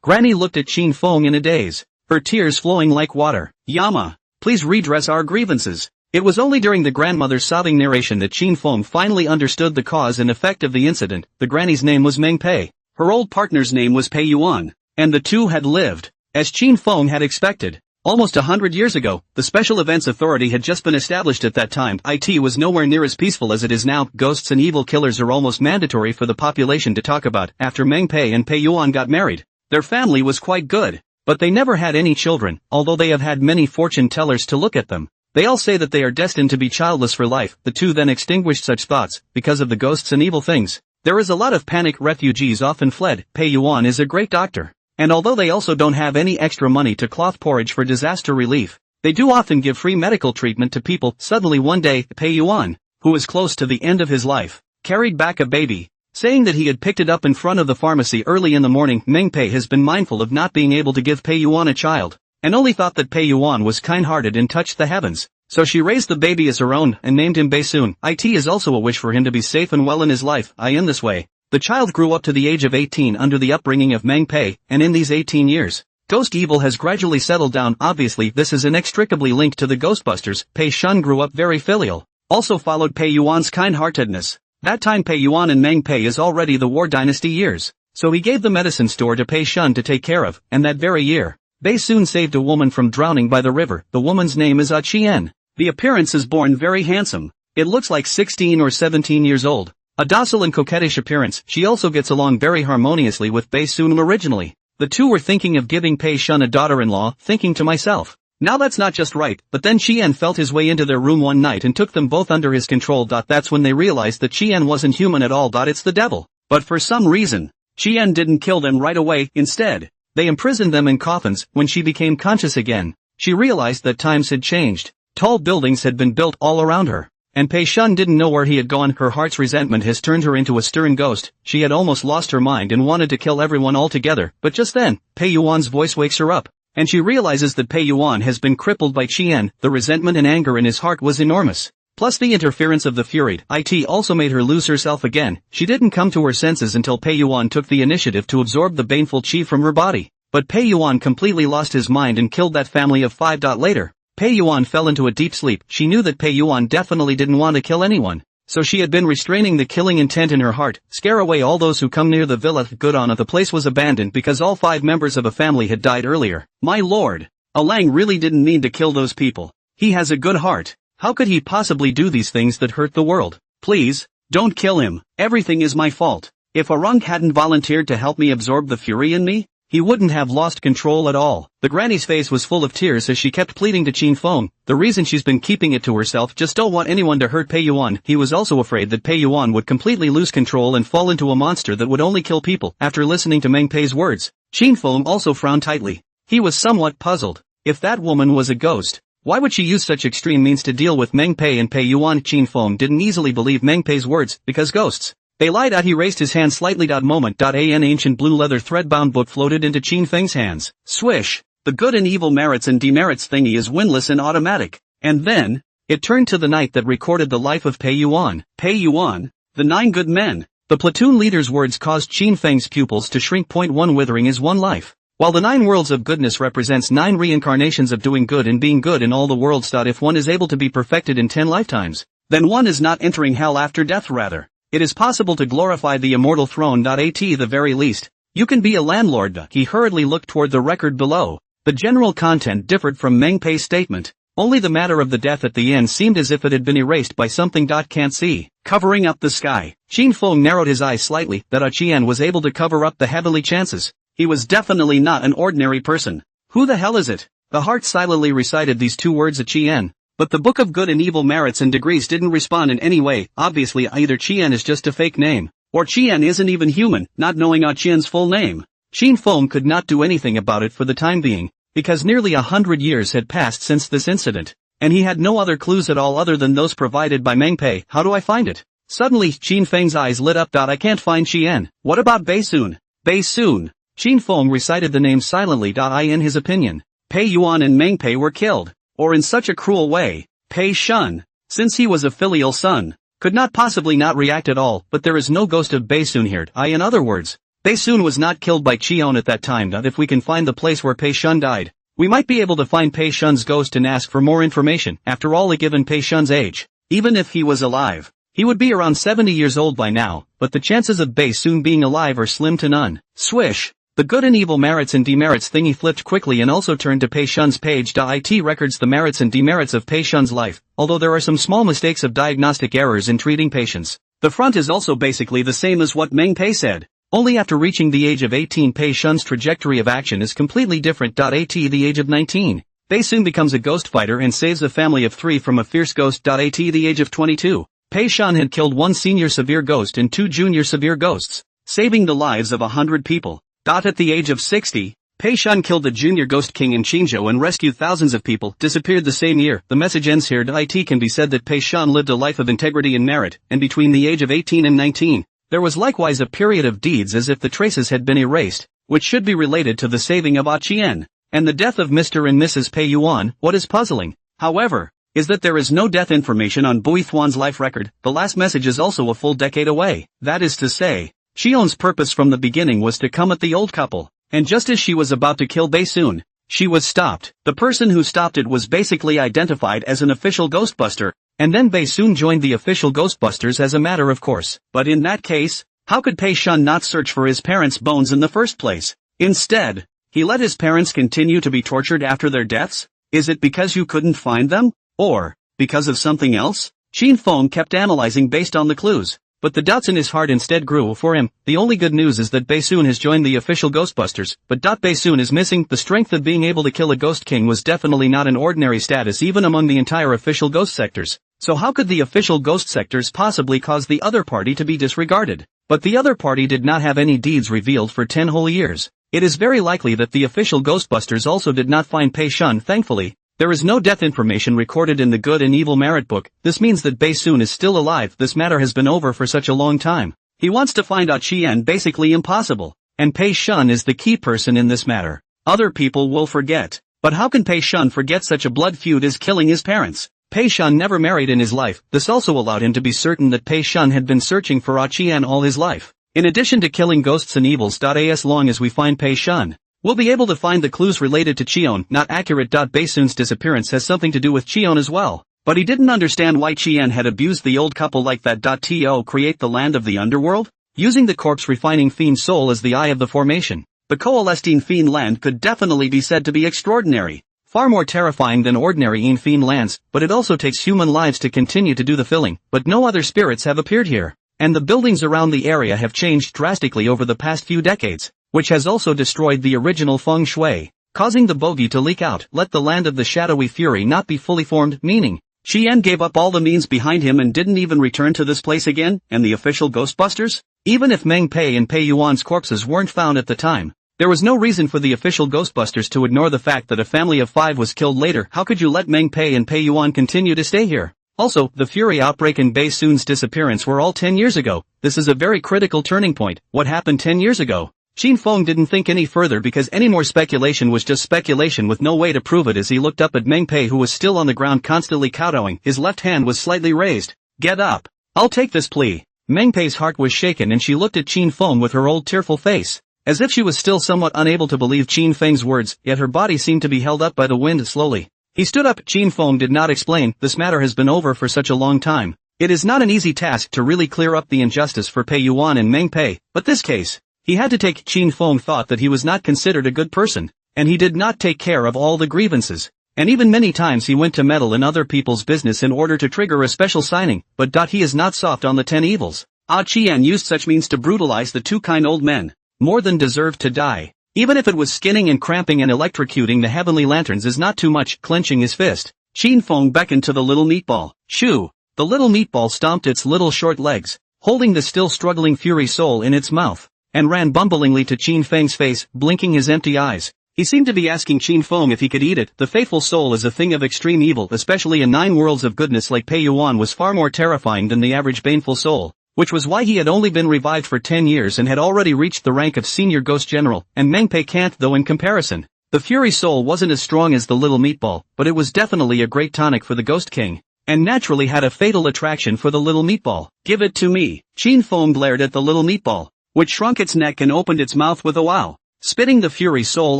Granny looked at Qin Feng in a daze, her tears flowing like water. Yama, please redress our grievances. It was only during the grandmother's sobbing narration that Qin Feng finally understood the cause and effect of the incident. The granny's name was Meng Pei. Her old partner's name was Pei Yuan, and the two had lived, as Qin Feng had expected. Almost 100 years ago, the Special Events Authority had just been established at that time. It was nowhere near as peaceful as it is now. Ghosts and evil killers are almost mandatory for the population to talk about. After Meng Pei and Pei Yuan got married, their family was quite good, but they never had any children, although they have had many fortune tellers to look at them. They all say that they are destined to be childless for life. The two then extinguished such thoughts, because of the ghosts and evil things. There is a lot of panic. Refugees often fled. Pei Yuan is a great doctor. And although they also don't have any extra money to cloth porridge for disaster relief, they do often give free medical treatment to people. Suddenly one day, Pei Yuan, who was close to the end of his life, carried back a baby, saying that he had picked it up in front of the pharmacy early in the morning. Meng Pei has been mindful of not being able to give Pei Yuan a child, and only thought that Pei Yuan was kind-hearted and touched the heavens. So she raised the baby as her own and named him Beisun. It is also a wish for him to be safe and well in his life. In this way, the child grew up to the age of 18 under the upbringing of Meng Pei, and in these 18 years, ghost evil has gradually settled down. Obviously, this is inextricably linked to the Ghostbusters. Pei Shun grew up very filial, also followed Pei Yuan's kind-heartedness. That time Pei Yuan and Meng Pei is already the War Dynasty years, so he gave the medicine store to Pei Shun to take care of, and that very year, Bei soon saved a woman from drowning by the river. The woman's name is Chien. The appearance is born very handsome. It looks like 16 or 17 years old. A docile and coquettish appearance. She also gets along very harmoniously with Bei Sun. Originally, the two were thinking of giving Pei Shun a daughter-in-law. Thinking to myself, now that's not just right. But then Chien felt his way into their room one night and took them both under his control. That's when they realized that Chien wasn't human at all. It's the devil. But for some reason, Chien didn't kill them right away. Instead, they imprisoned them in coffins. When she became conscious again, she realized that times had changed. Tall buildings had been built all around her, and Pei Shun didn't know where he had gone. Her heart's resentment has turned her into a stern ghost. She had almost lost her mind and wanted to kill everyone altogether, but just then, Pei Yuan's voice wakes her up, and she realizes that Pei Yuan has been crippled by Chien. The resentment and anger in his heart was enormous. Plus the interference of the Fury. It also made her lose herself again. She didn't come to her senses until Pei Yuan took the initiative to absorb the baneful chi from her body. But Pei Yuan completely lost his mind and killed that family of 5. Later, Pei Yuan fell into a deep sleep. She knew that Pei Yuan definitely didn't want to kill anyone, so she had been restraining the killing intent in her heart. Scare away all those who come near the villa. Good on it. The place was abandoned because all 5 members of a family had died earlier. My lord, Alang really didn't mean to kill those people. He has a good heart. How could he possibly do these things that hurt the world? Please, don't kill him. Everything is my fault. If Arung hadn't volunteered to help me absorb the fury in me, he wouldn't have lost control at all. The granny's face was full of tears as she kept pleading to Qin Feng. The reason she's been keeping it to herself, just don't want anyone to hurt Pei Yuan. He was also afraid that Pei Yuan would completely lose control and fall into a monster that would only kill people. After listening to Meng Pei's words, Qin Feng also frowned tightly. He was somewhat puzzled. If that woman was a ghost, why would she use such extreme means to deal with Meng Pei and Pei Yuan? Qin Feng didn't easily believe Meng Pei's words, because ghosts, they lied. He raised his hand slightly. Moment. An ancient blue leather thread-bound book floated into Qin Feng's hands. Swish! The good and evil merits and demerits thingy is windless and automatic. And then, it turned to the night that recorded the life of Pei Yuan. Pei Yuan, the 9 good men. The platoon leader's words caused Qin Feng's pupils to shrink. 1 Withering is 1 life. While the 9 worlds of goodness represents 9 reincarnations of doing good and being good in all the worlds. If one is able to be perfected in 10 lifetimes, then one is not entering hell after death. Rather, it is possible to glorify the immortal throne. At the very least, you can be a landlord. He hurriedly looked toward the record below. The general content differed from Meng Pei's statement. Only the matter of the death at the end seemed as if it had been erased by something. Can't see. Covering up the sky. Qin Feng narrowed his eyes slightly. That Chien was able to cover up the heavenly chances. He was definitely not an ordinary person. Who the hell is it? The heart silently recited these 2 words. Chien. But the Book of Good and Evil Merits and Degrees didn't respond in any way. Obviously either Qian is just a fake name, or Qian isn't even human, not knowing Qian's full name. Qin Feng could not do anything about it for the time being, because nearly 100 years had passed since this incident, and he had no other clues at all other than those provided by Meng Pei. How do I find it? Suddenly, Qin Feng's eyes lit up. I can't find Qian. What about Bei Sun? Bei Sun. Qin Feng recited the name silently. In his opinion, Pei Yuan and Meng Pei were killed, or in such a cruel way. Pei Shun, since he was a filial son, could not possibly not react at all, but there is no ghost of Bei Sun here. In other words, Bei Sun was not killed by Qian at that time. If we can find the place where Pei Shun died, we might be able to find Pei Shun's ghost and ask for more information. After all, given Pei Shun's age, even if he was alive, he would be around 70 years old by now, but the chances of Bei Sun being alive are slim to none. Swish! The good and evil merits and demerits thingy flipped quickly and also turned to Pei Shun's page. It records the merits and demerits of Pei Shun's life, although there are some small mistakes of diagnostic errors in treating patients. The front is also basically the same as what Meng Pei said. Only after reaching the age of 18 Pei Shun's trajectory of action is completely different. At the age of 19, Bei Sun becomes a ghost fighter and saves a family of 3 from a fierce ghost. At the age of 22, Pei Shun had killed 1 senior severe ghost and 2 junior severe ghosts, saving the lives of 100 people. At the age of 60, Pei Shun killed the junior ghost king in Qingzhou and rescued thousands of people. Disappeared the same year. The message ends here. It can be said that Pei Shun lived a life of integrity and merit, and between the age of 18 and 19, there was likewise a period of deeds as if the traces had been erased, which should be related to the saving of Qian, and the death of Mr. and Mrs. Pei Yuan. What is puzzling, however, is that there is no death information on Bui Thuan's life record. The last message is also a full decade away. That is to say, Xion's purpose from the beginning was to come at the old couple, and just as she was about to kill Bei Sun, she was stopped. The person who stopped it was basically identified as an official Ghostbuster, and then Bei Sun joined the official Ghostbusters as a matter of course. But in that case, how could Pei Shun not search for his parents' bones in the first place? Instead, he let his parents continue to be tortured after their deaths? Is it because you couldn't find them? Or, because of something else? Qin Feng kept analyzing based on the clues, but the doubts in his heart instead grew for him. The only good news is that Bei Sun has joined the official Ghostbusters, but Bei Sun is missing. The strength of being able to kill a Ghost King was definitely not an ordinary status even among the entire official ghost sectors. So how could the official ghost sectors possibly cause the other party to be disregarded? But the other party did not have any deeds revealed for 10 whole years. It is very likely that the official Ghostbusters also did not find Pei Shun. Thankfully, there is no death information recorded in the Good and Evil Merit book. This means that Bei Sun is still alive. This matter has been over for such a long time. He wants to find out Qian basically impossible, and Pei Shun is the key person in this matter. Other people will forget. But how can Pei Shun forget such a blood feud as killing his parents? Pei Shun never married in his life. This also allowed him to be certain that Pei Shun had been searching for Qian all his life. In addition to killing ghosts and evils. As long as we find Pei Shun, we'll be able to find the clues related to Qian. Not accurate. Bei Sun's disappearance has something to do with Qian as well, but he didn't understand why Qian had abused the old couple like that. To create the land of the underworld, using the corpse refining fiend soul as the eye of the formation. The coalescing fiend land could definitely be said to be extraordinary, far more terrifying than ordinary fiend lands, but it also takes human lives to continue to do the filling. But no other spirits have appeared here, and the buildings around the area have changed drastically over the past few decades, which has also destroyed the original feng shui, causing the bogey to leak out. Let the land of the shadowy fury not be fully formed, meaning Qian gave up all the means behind him and didn't even return to this place again. And the official Ghostbusters? Even if Meng Pei and Pei Yuan's corpses weren't found at the time, there was no reason for the official Ghostbusters to ignore the fact that a family of 5 was killed later. How could you let Meng Pei and Pei Yuan continue to stay here? Also, the Fury outbreak and Bei Sun's disappearance were all 10 years ago. This is a very critical turning point. What happened 10 years ago? Qin Feng didn't think any further because any more speculation was just speculation with no way to prove it. As he looked up at Meng Pei, who was still on the ground constantly kowtowing, his left hand was slightly raised. Get up. I'll take this plea. Meng Pei's heart was shaken and she looked at Qin Feng with her old tearful face, as if she was still somewhat unable to believe Qin Feng's words, yet her body seemed to be held up by the wind slowly. He stood up. Qin Feng did not explain. This matter has been over for such a long time. It is not an easy task to really clear up the injustice for Pei Yuan and Meng Pei, but this case, he had to take. Qin Feng thought that he was not considered a good person, and he did not take care of all the grievances, and even many times he went to meddle in other people's business in order to trigger a special signing. But he is not soft on the 10 evils. Qian used such means to brutalize the 2 kind old men, more than deserved to die. Even if it was skinning and cramping and electrocuting the heavenly lanterns is not too much. Clenching his fist, Qin Feng beckoned to the little meatball. Shoo! The little meatball stomped its little short legs, holding the still struggling Fury Soul in its mouth, and ran bumblingly to Qin Feng's face, blinking his empty eyes. He seemed to be asking Qin Feng if he could eat it. The faithful soul is a thing of extreme evil, especially in 9 worlds of goodness like Pei Yuan was far more terrifying than the average baneful soul, which was why he had only been revived for 10 years and had already reached the rank of senior ghost general, and Meng Pei can't though in comparison. The Fury Soul wasn't as strong as the little meatball, but it was definitely a great tonic for the Ghost King, and naturally had a fatal attraction for the little meatball. Give it to me. Qin Feng glared at the little meatball, which shrunk its neck and opened its mouth with a wow, spitting the Fury Soul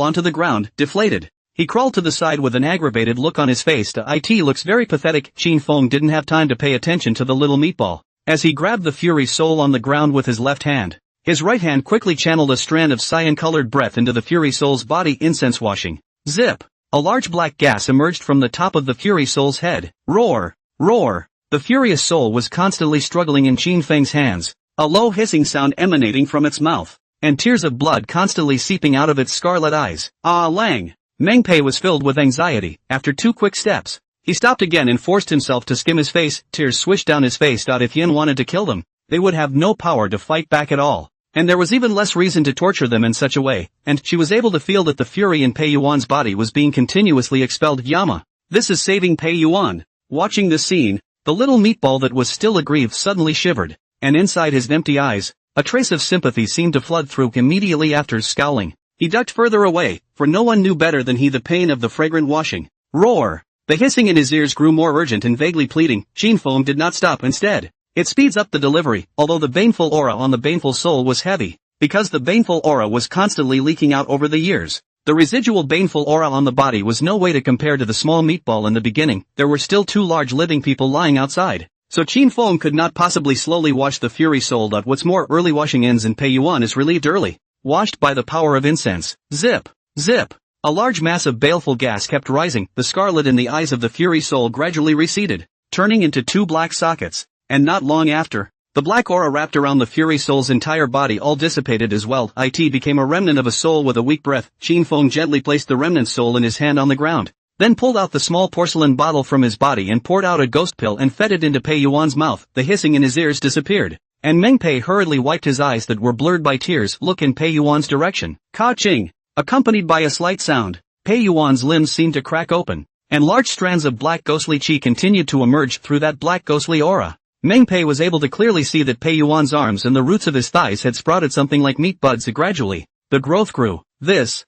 onto the ground, deflated. He crawled to the side with an aggravated look on his face. It looks very pathetic. Qin Feng didn't have time to pay attention to the little meatball, as he grabbed the Fury Soul on the ground with his left hand. His right hand quickly channeled a strand of cyan-colored breath into the Fury Soul's body, incense washing. Zip! A large black gas emerged from the top of the Fury Soul's head. Roar! Roar! The furious soul was constantly struggling in Qin Feng's hands, a low hissing sound emanating from its mouth, and tears of blood constantly seeping out of its scarlet eyes. Ah Lang! Meng Pei was filled with anxiety. After 2 quick steps, he stopped again and forced himself to skim his face. Tears swished down his face. If Yin wanted to kill them, they would have no power to fight back at all. And there was even less reason to torture them in such a way, and she was able to feel that the fury in Pei Yuan's body was being continuously expelled. Yama, this is saving Pei Yuan. Watching this scene, the little meatball that was still aggrieved suddenly shivered, and inside his empty eyes, a trace of sympathy seemed to flood through. Immediately after scowling, he ducked further away, for no one knew better than he the pain of the fragrant washing. Roar! The hissing in his ears grew more urgent and vaguely pleading. Qin Feng did not stop. Instead, it speeds up the delivery, although the baneful aura on the baneful soul was heavy, because the baneful aura was constantly leaking out over the years. The residual baneful aura on the body was no way to compare to the small meatball in the beginning. There were still 2 large living people lying outside, so Qin Feng could not possibly slowly wash the fury soul. What's more, early washing ends and Pei Yuan is relieved early, washed by the power of incense. Zip! Zip! A large mass of baleful gas kept rising. The scarlet in the eyes of the fury soul gradually receded, turning into 2 black sockets. And not long after, the black aura wrapped around the Fury Soul's entire body all dissipated as well. It became a remnant of a soul with a weak breath. Qin Feng gently placed the remnant soul in his hand on the ground, then pulled out the small porcelain bottle from his body and poured out a ghost pill and fed it into Pei Yuan's mouth. The hissing in his ears disappeared, and Meng Pei hurriedly wiped his eyes that were blurred by tears. Look in Pei Yuan's direction. Ka-ching! Accompanied by a slight sound, Pei Yuan's limbs seemed to crack open, and large strands of black ghostly chi continued to emerge through that black ghostly aura. Meng Pei was able to clearly see that Pei Yuan's arms and the roots of his thighs had sprouted something like meat buds. Gradually, the growth grew. This.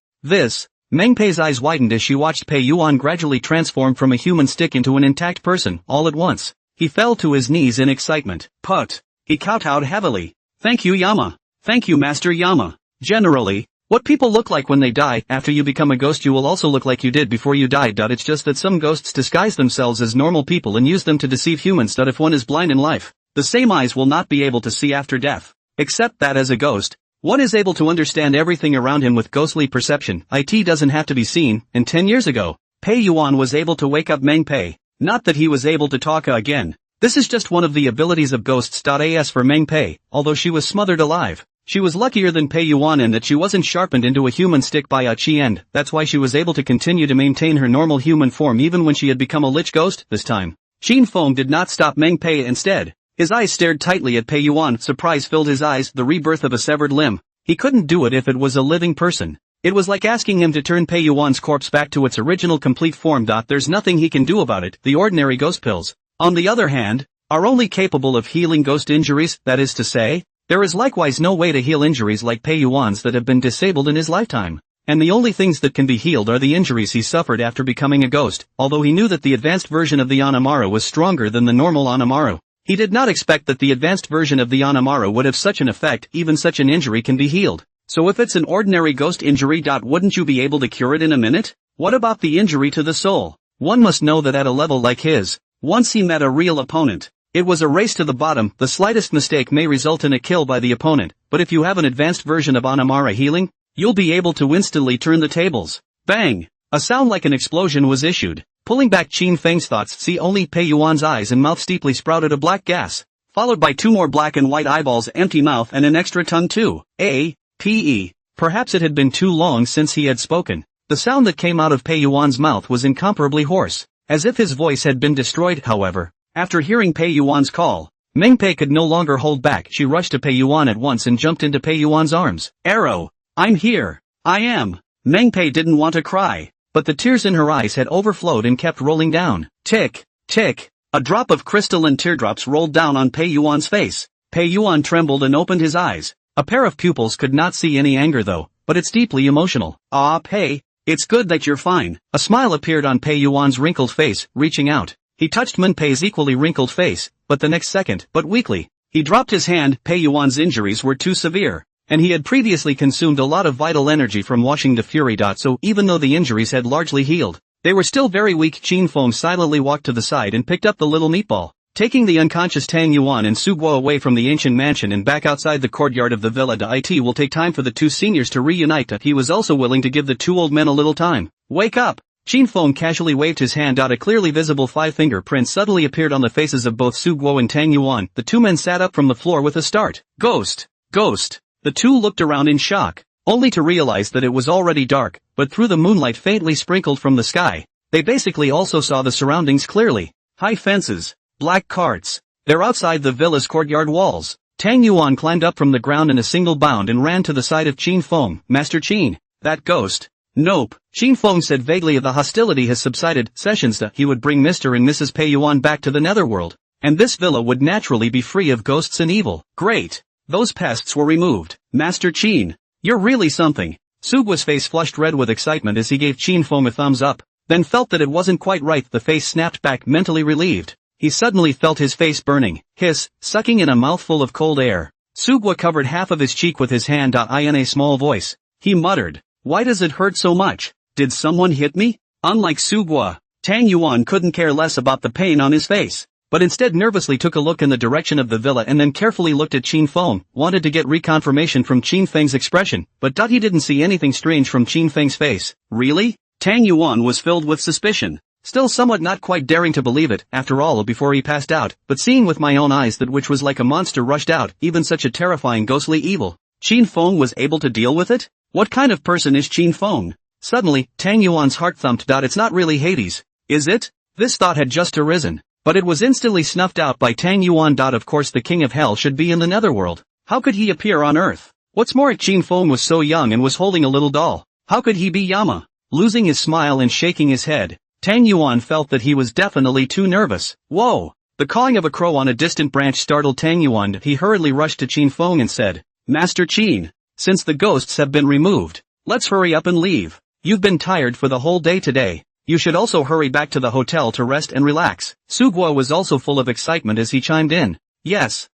Meng Pei's eyes widened as she watched Pei Yuan gradually transform from a human stick into an intact person. All at once, he fell to his knees in excitement. Put. He kowtowed heavily. Thank you, Yama. Thank you, Master Yama. Generally, what people look like when they die, after you become a ghost you will also look like you did before you died. It's just that some ghosts disguise themselves as normal people and use them to deceive humans. If one is blind in life, the same eyes will not be able to see after death. Except that as a ghost, one is able to understand everything around him with ghostly perception. It doesn't have to be seen, and 10 years ago, Pei Yuan was able to wake up Meng Pei. Not that he was able to talk again. This is just one of the abilities of ghosts. As for Meng Pei, although she was smothered alive, she was luckier than Pei Yuan in that she wasn't sharpened into a human stick by a chi end. That's why she was able to continue to maintain her normal human form even when she had become a lich ghost. This time, Qin Feng did not stop Meng Pei. Instead, his eyes stared tightly at Pei Yuan. Surprise filled his eyes. The rebirth of a severed limb. He couldn't do it if it was a living person. It was like asking him to turn Pei Yuan's corpse back to its original complete form. There's nothing he can do about it. The ordinary ghost pills, on the other hand, are only capable of healing ghost injuries. That is to say, there is likewise no way to heal injuries like Pei Yuan's that have been disabled in his lifetime. And the only things that can be healed are the injuries he suffered after becoming a ghost. Although he knew that the advanced version of the Anamaru was stronger than the normal Anamaru, he did not expect that the advanced version of the Anamaru would have such an effect. Even such an injury can be healed. So if it's an ordinary ghost injury, wouldn't you be able to cure it in a minute? What about the injury to the soul? One must know that at a level like his, once he met a real opponent, it was a race to the bottom. The slightest mistake may result in a kill by the opponent, but if you have an advanced version of Anamara healing, you'll be able to instantly turn the tables. Bang! A sound like an explosion was issued, pulling back Qin Feng's thoughts. See, only Pei Yuan's eyes and mouth steeply sprouted a black gas, followed by 2 more black and white eyeballs, empty mouth and an extra tongue too. A-P-E. Perhaps it had been too long since he had spoken. The sound that came out of Pei Yuan's mouth was incomparably hoarse, as if his voice had been destroyed. However, after hearing Pei Yuan's call, Mengpei could no longer hold back. She rushed to Pei Yuan at once and jumped into Pei Yuan's arms. Arrow! I'm here! I am! Mengpei didn't want to cry, but the tears in her eyes had overflowed and kept rolling down. Tick! Tick! A drop of crystalline teardrops rolled down on Pei Yuan's face. Pei Yuan trembled and opened his eyes. A pair of pupils could not see any anger though, but it's deeply emotional. Ah, Pei, it's good that you're fine. A smile appeared on Pei Yuan's wrinkled face, reaching out. He touched Mengpei's equally wrinkled face, but the next second, but weakly, he dropped his hand. Pei Yuan's injuries were too severe, and he had previously consumed a lot of vital energy from washing the fury. So even though the injuries had largely healed, they were still very weak. Qin Feng silently walked to the side and picked up the little meatball, taking the unconscious Tang Yuan and Su Guo away from the ancient mansion and back outside the courtyard of the villa. It will take time for the two seniors to reunite. He was also willing to give the two old men a little time. Wake up! Qin Feng casually waved his hand. A clearly visible five-finger print suddenly appeared on the faces of both Su Guo and Tang Yuan. The two men sat up from the floor with a start. Ghost! Ghost! The two looked around in shock, only to realize that it was already dark, but through the moonlight faintly sprinkled from the sky, they basically also saw the surroundings clearly. High fences, black carts. They're outside the villa's courtyard walls. Tang Yuan climbed up from the ground in a single bound and ran to the side of Qin Feng. Master Qin, that ghost. Nope, Qin Feng said vaguely. The hostility has subsided. Sessions that he would bring Mr. and Mrs. Pei Yuan back to the Netherworld, and this villa would naturally be free of ghosts and evil. Great. Those pests were removed. Master Qin, you're really something. Su Guo's face flushed red with excitement as he gave Qin Feng a thumbs up, then felt that it wasn't quite right. The face snapped back, mentally relieved. He suddenly felt his face burning. Hiss, sucking in a mouthful of cold air. Su Guo covered half of his cheek with his hand. In a small voice, he muttered, "Why does it hurt so much? Did someone hit me?" Unlike Su Guo, Tang Yuan couldn't care less about the pain on his face, but instead nervously took a look in the direction of the villa and then carefully looked at Qin Feng, wanted to get reconfirmation from Qin Feng's expression, but he didn't see anything strange from Qin Feng's face. Really? Tang Yuan was filled with suspicion, still somewhat not quite daring to believe it. After all, before he passed out, but seeing with my own eyes that which was like a monster rushed out, even such a terrifying ghostly evil. Qin Feng was able to deal with it? What kind of person is Qin Feng? Suddenly, Tang Yuan's heart thumped. It's not really Hades, is it? This thought had just arisen, but it was instantly snuffed out by Tang Yuan. Of course the king of hell should be in the Netherworld. How could he appear on Earth? What's more, Qin Feng was so young and was holding a little doll. How could he be Yama? Losing his smile and shaking his head, Tang Yuan felt that he was definitely too nervous. Whoa! The cawing of a crow on a distant branch startled Tang Yuan. He hurriedly rushed to Qin Feng and said, "Master Qin, since the ghosts have been removed, let's hurry up and leave. You've been tired for the whole day today. You should also hurry back to the hotel to rest and relax." Su Guo was also full of excitement as he chimed in. Yes.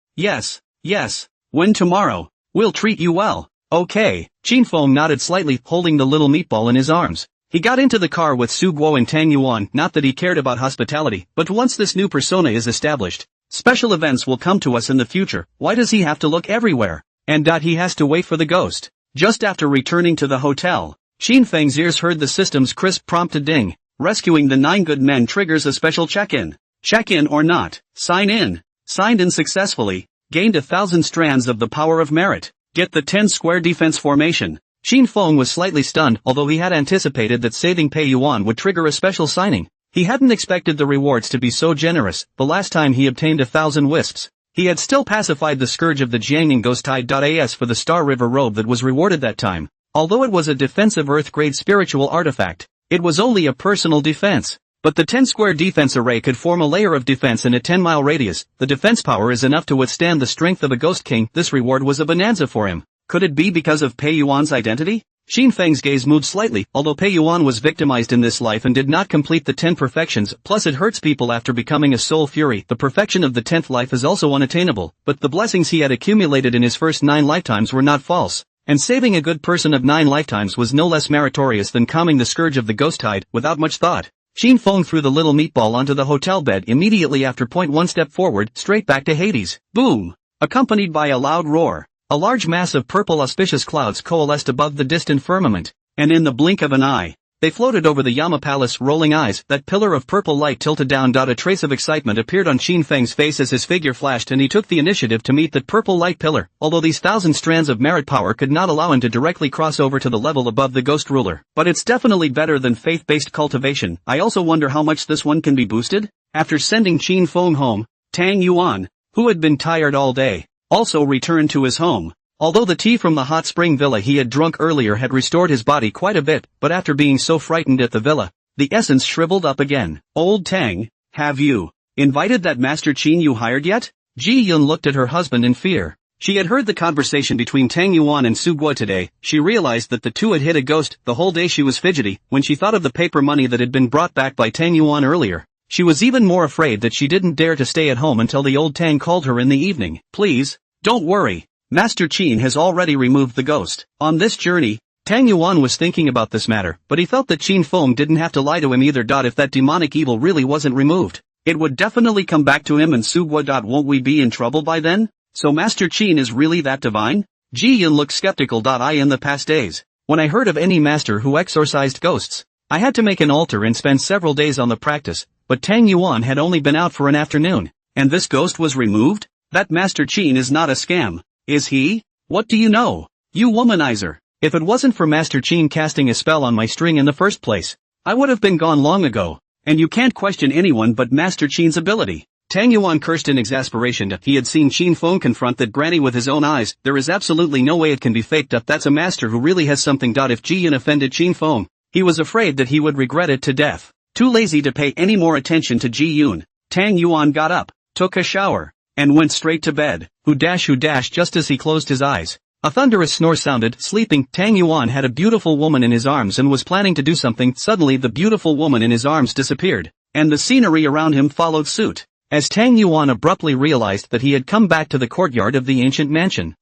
When tomorrow? We'll treat you well. Okay. Qin Feng nodded slightly, holding the little meatball in his arms. He got into the car with Su Guo and Tang Yuan. Not that he cared about hospitality, but once this new persona is established, special events will come to us in the future. Why does he have to look everywhere? And he has to wait for the ghost. Just after returning to the hotel, Qin Feng's ears heard the system's crisp prompt ding. Rescuing the 9 good men triggers a special check-in. Check-in or not, sign in. Signed in successfully. Gained 1,000 strands of the power of merit. Get the 10 square defense formation. Qin Feng was slightly stunned, although he had anticipated that saving Pei Yuan would trigger a special signing. He hadn't expected the rewards to be so generous. The last time he obtained 1,000 wisps, he had still pacified the scourge of the Jiangning Ghost Tide. As for the Star River robe that was rewarded that time, although it was a defensive Earth-grade spiritual artifact, it was only a personal defense. But the 10 square defense array could form a layer of defense in a 10-mile radius. The defense power is enough to withstand the strength of a Ghost King. This reward was a bonanza for him. Could it be because of Pei Yuan's identity? Qin Feng's gaze moved slightly. Although Pei Yuan was victimized in this life and did not complete the 10 perfections, plus it hurts people after becoming a soul fury, the perfection of the 10th life is also unattainable, but the blessings he had accumulated in his first 9 lifetimes were not false, and saving a good person of 9 lifetimes was no less meritorious than calming the scourge of the Ghost Tide. Without much thought, Qin Feng threw the little meatball onto the hotel bed. Immediately after, 1 step forward, straight back to Hades. Boom! Accompanied by a loud roar, a large mass of purple auspicious clouds coalesced above the distant firmament, and in the blink of an eye, They floated over the Yama Palace, rolling eyes, that pillar of purple light tilted down. A trace of excitement appeared on Qin Feng's face as his figure flashed and he took the initiative to meet that purple light pillar, although these 1,000 strands of merit power could not allow him to directly cross over to the level above the ghost ruler. But it's definitely better than faith-based cultivation. I also wonder how much this one can be boosted? After sending Qin Feng home, Tang Yuan, who had been tired all day, also returned to his home. Although the tea from the hot spring villa he had drunk earlier had restored his body quite a bit, but after being so frightened at the villa, the essence shriveled up again. Old Tang, have you invited that Master Qin you hired yet? Ji Yun looked at her husband in fear. She had heard the conversation between Tang Yuan and Su Guo today. She realized that the two had hit a ghost. The whole day she was fidgety. When she thought of the paper money that had been brought back by Tang Yuan earlier, she was even more afraid that she didn't dare to stay at home until the old Tang called her in the evening. Please, don't worry. Master Qin has already removed the ghost. On this journey, Tang Yuan was thinking about this matter, but he felt that Qin Feng didn't have to lie to him either. If that demonic evil really wasn't removed, it would definitely come back to him and Su Guo. Won't we be in trouble by then? So Master Qin is really that divine? Ji Yun looked skeptical. In the past days, when I heard of any master who exorcised ghosts, I had to make an altar and spend several days on the practice, but Tang Yuan had only been out for an afternoon, and this ghost was removed? That Master Qin is not a scam. Is he? What do you know? You womanizer. If it wasn't for Master Qin casting a spell on my string in the first place, I would have been gone long ago. And you can't question anyone but Master Qin's ability. Tang Yuan cursed in exasperation. He had seen Qin Feng confront that granny with his own eyes. There is absolutely no way it can be faked. That's a master who really has something. If Ji Yun offended Qin Feng, he was afraid that he would regret it to death. Too lazy to pay any more attention to Ji Yun, Tang Yuan got up, took a shower, and went straight to bed. Who dash just as he closed his eyes, a thunderous snore sounded. Sleeping, Tang Yuan had a beautiful woman in his arms and was planning to do something. Suddenly the beautiful woman in his arms disappeared, and the scenery around him followed suit. As Tang Yuan abruptly realized that he had come back to the courtyard of the ancient mansion.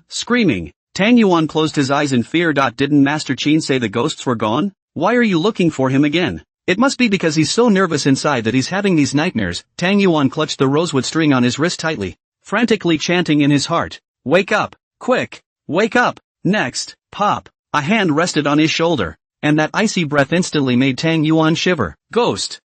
Screaming, Tang Yuan closed his eyes in fear. Didn't Master Qin say the ghosts were gone? Why are you looking for him again? It must be because he's so nervous inside that he's having these nightmares. Tang Yuan clutched the rosewood string on his wrist tightly, frantically chanting in his heart, "Wake up, quick, wake up." Next, pop, a hand rested on his shoulder, and that icy breath instantly made Tang Yuan shiver. Ghost!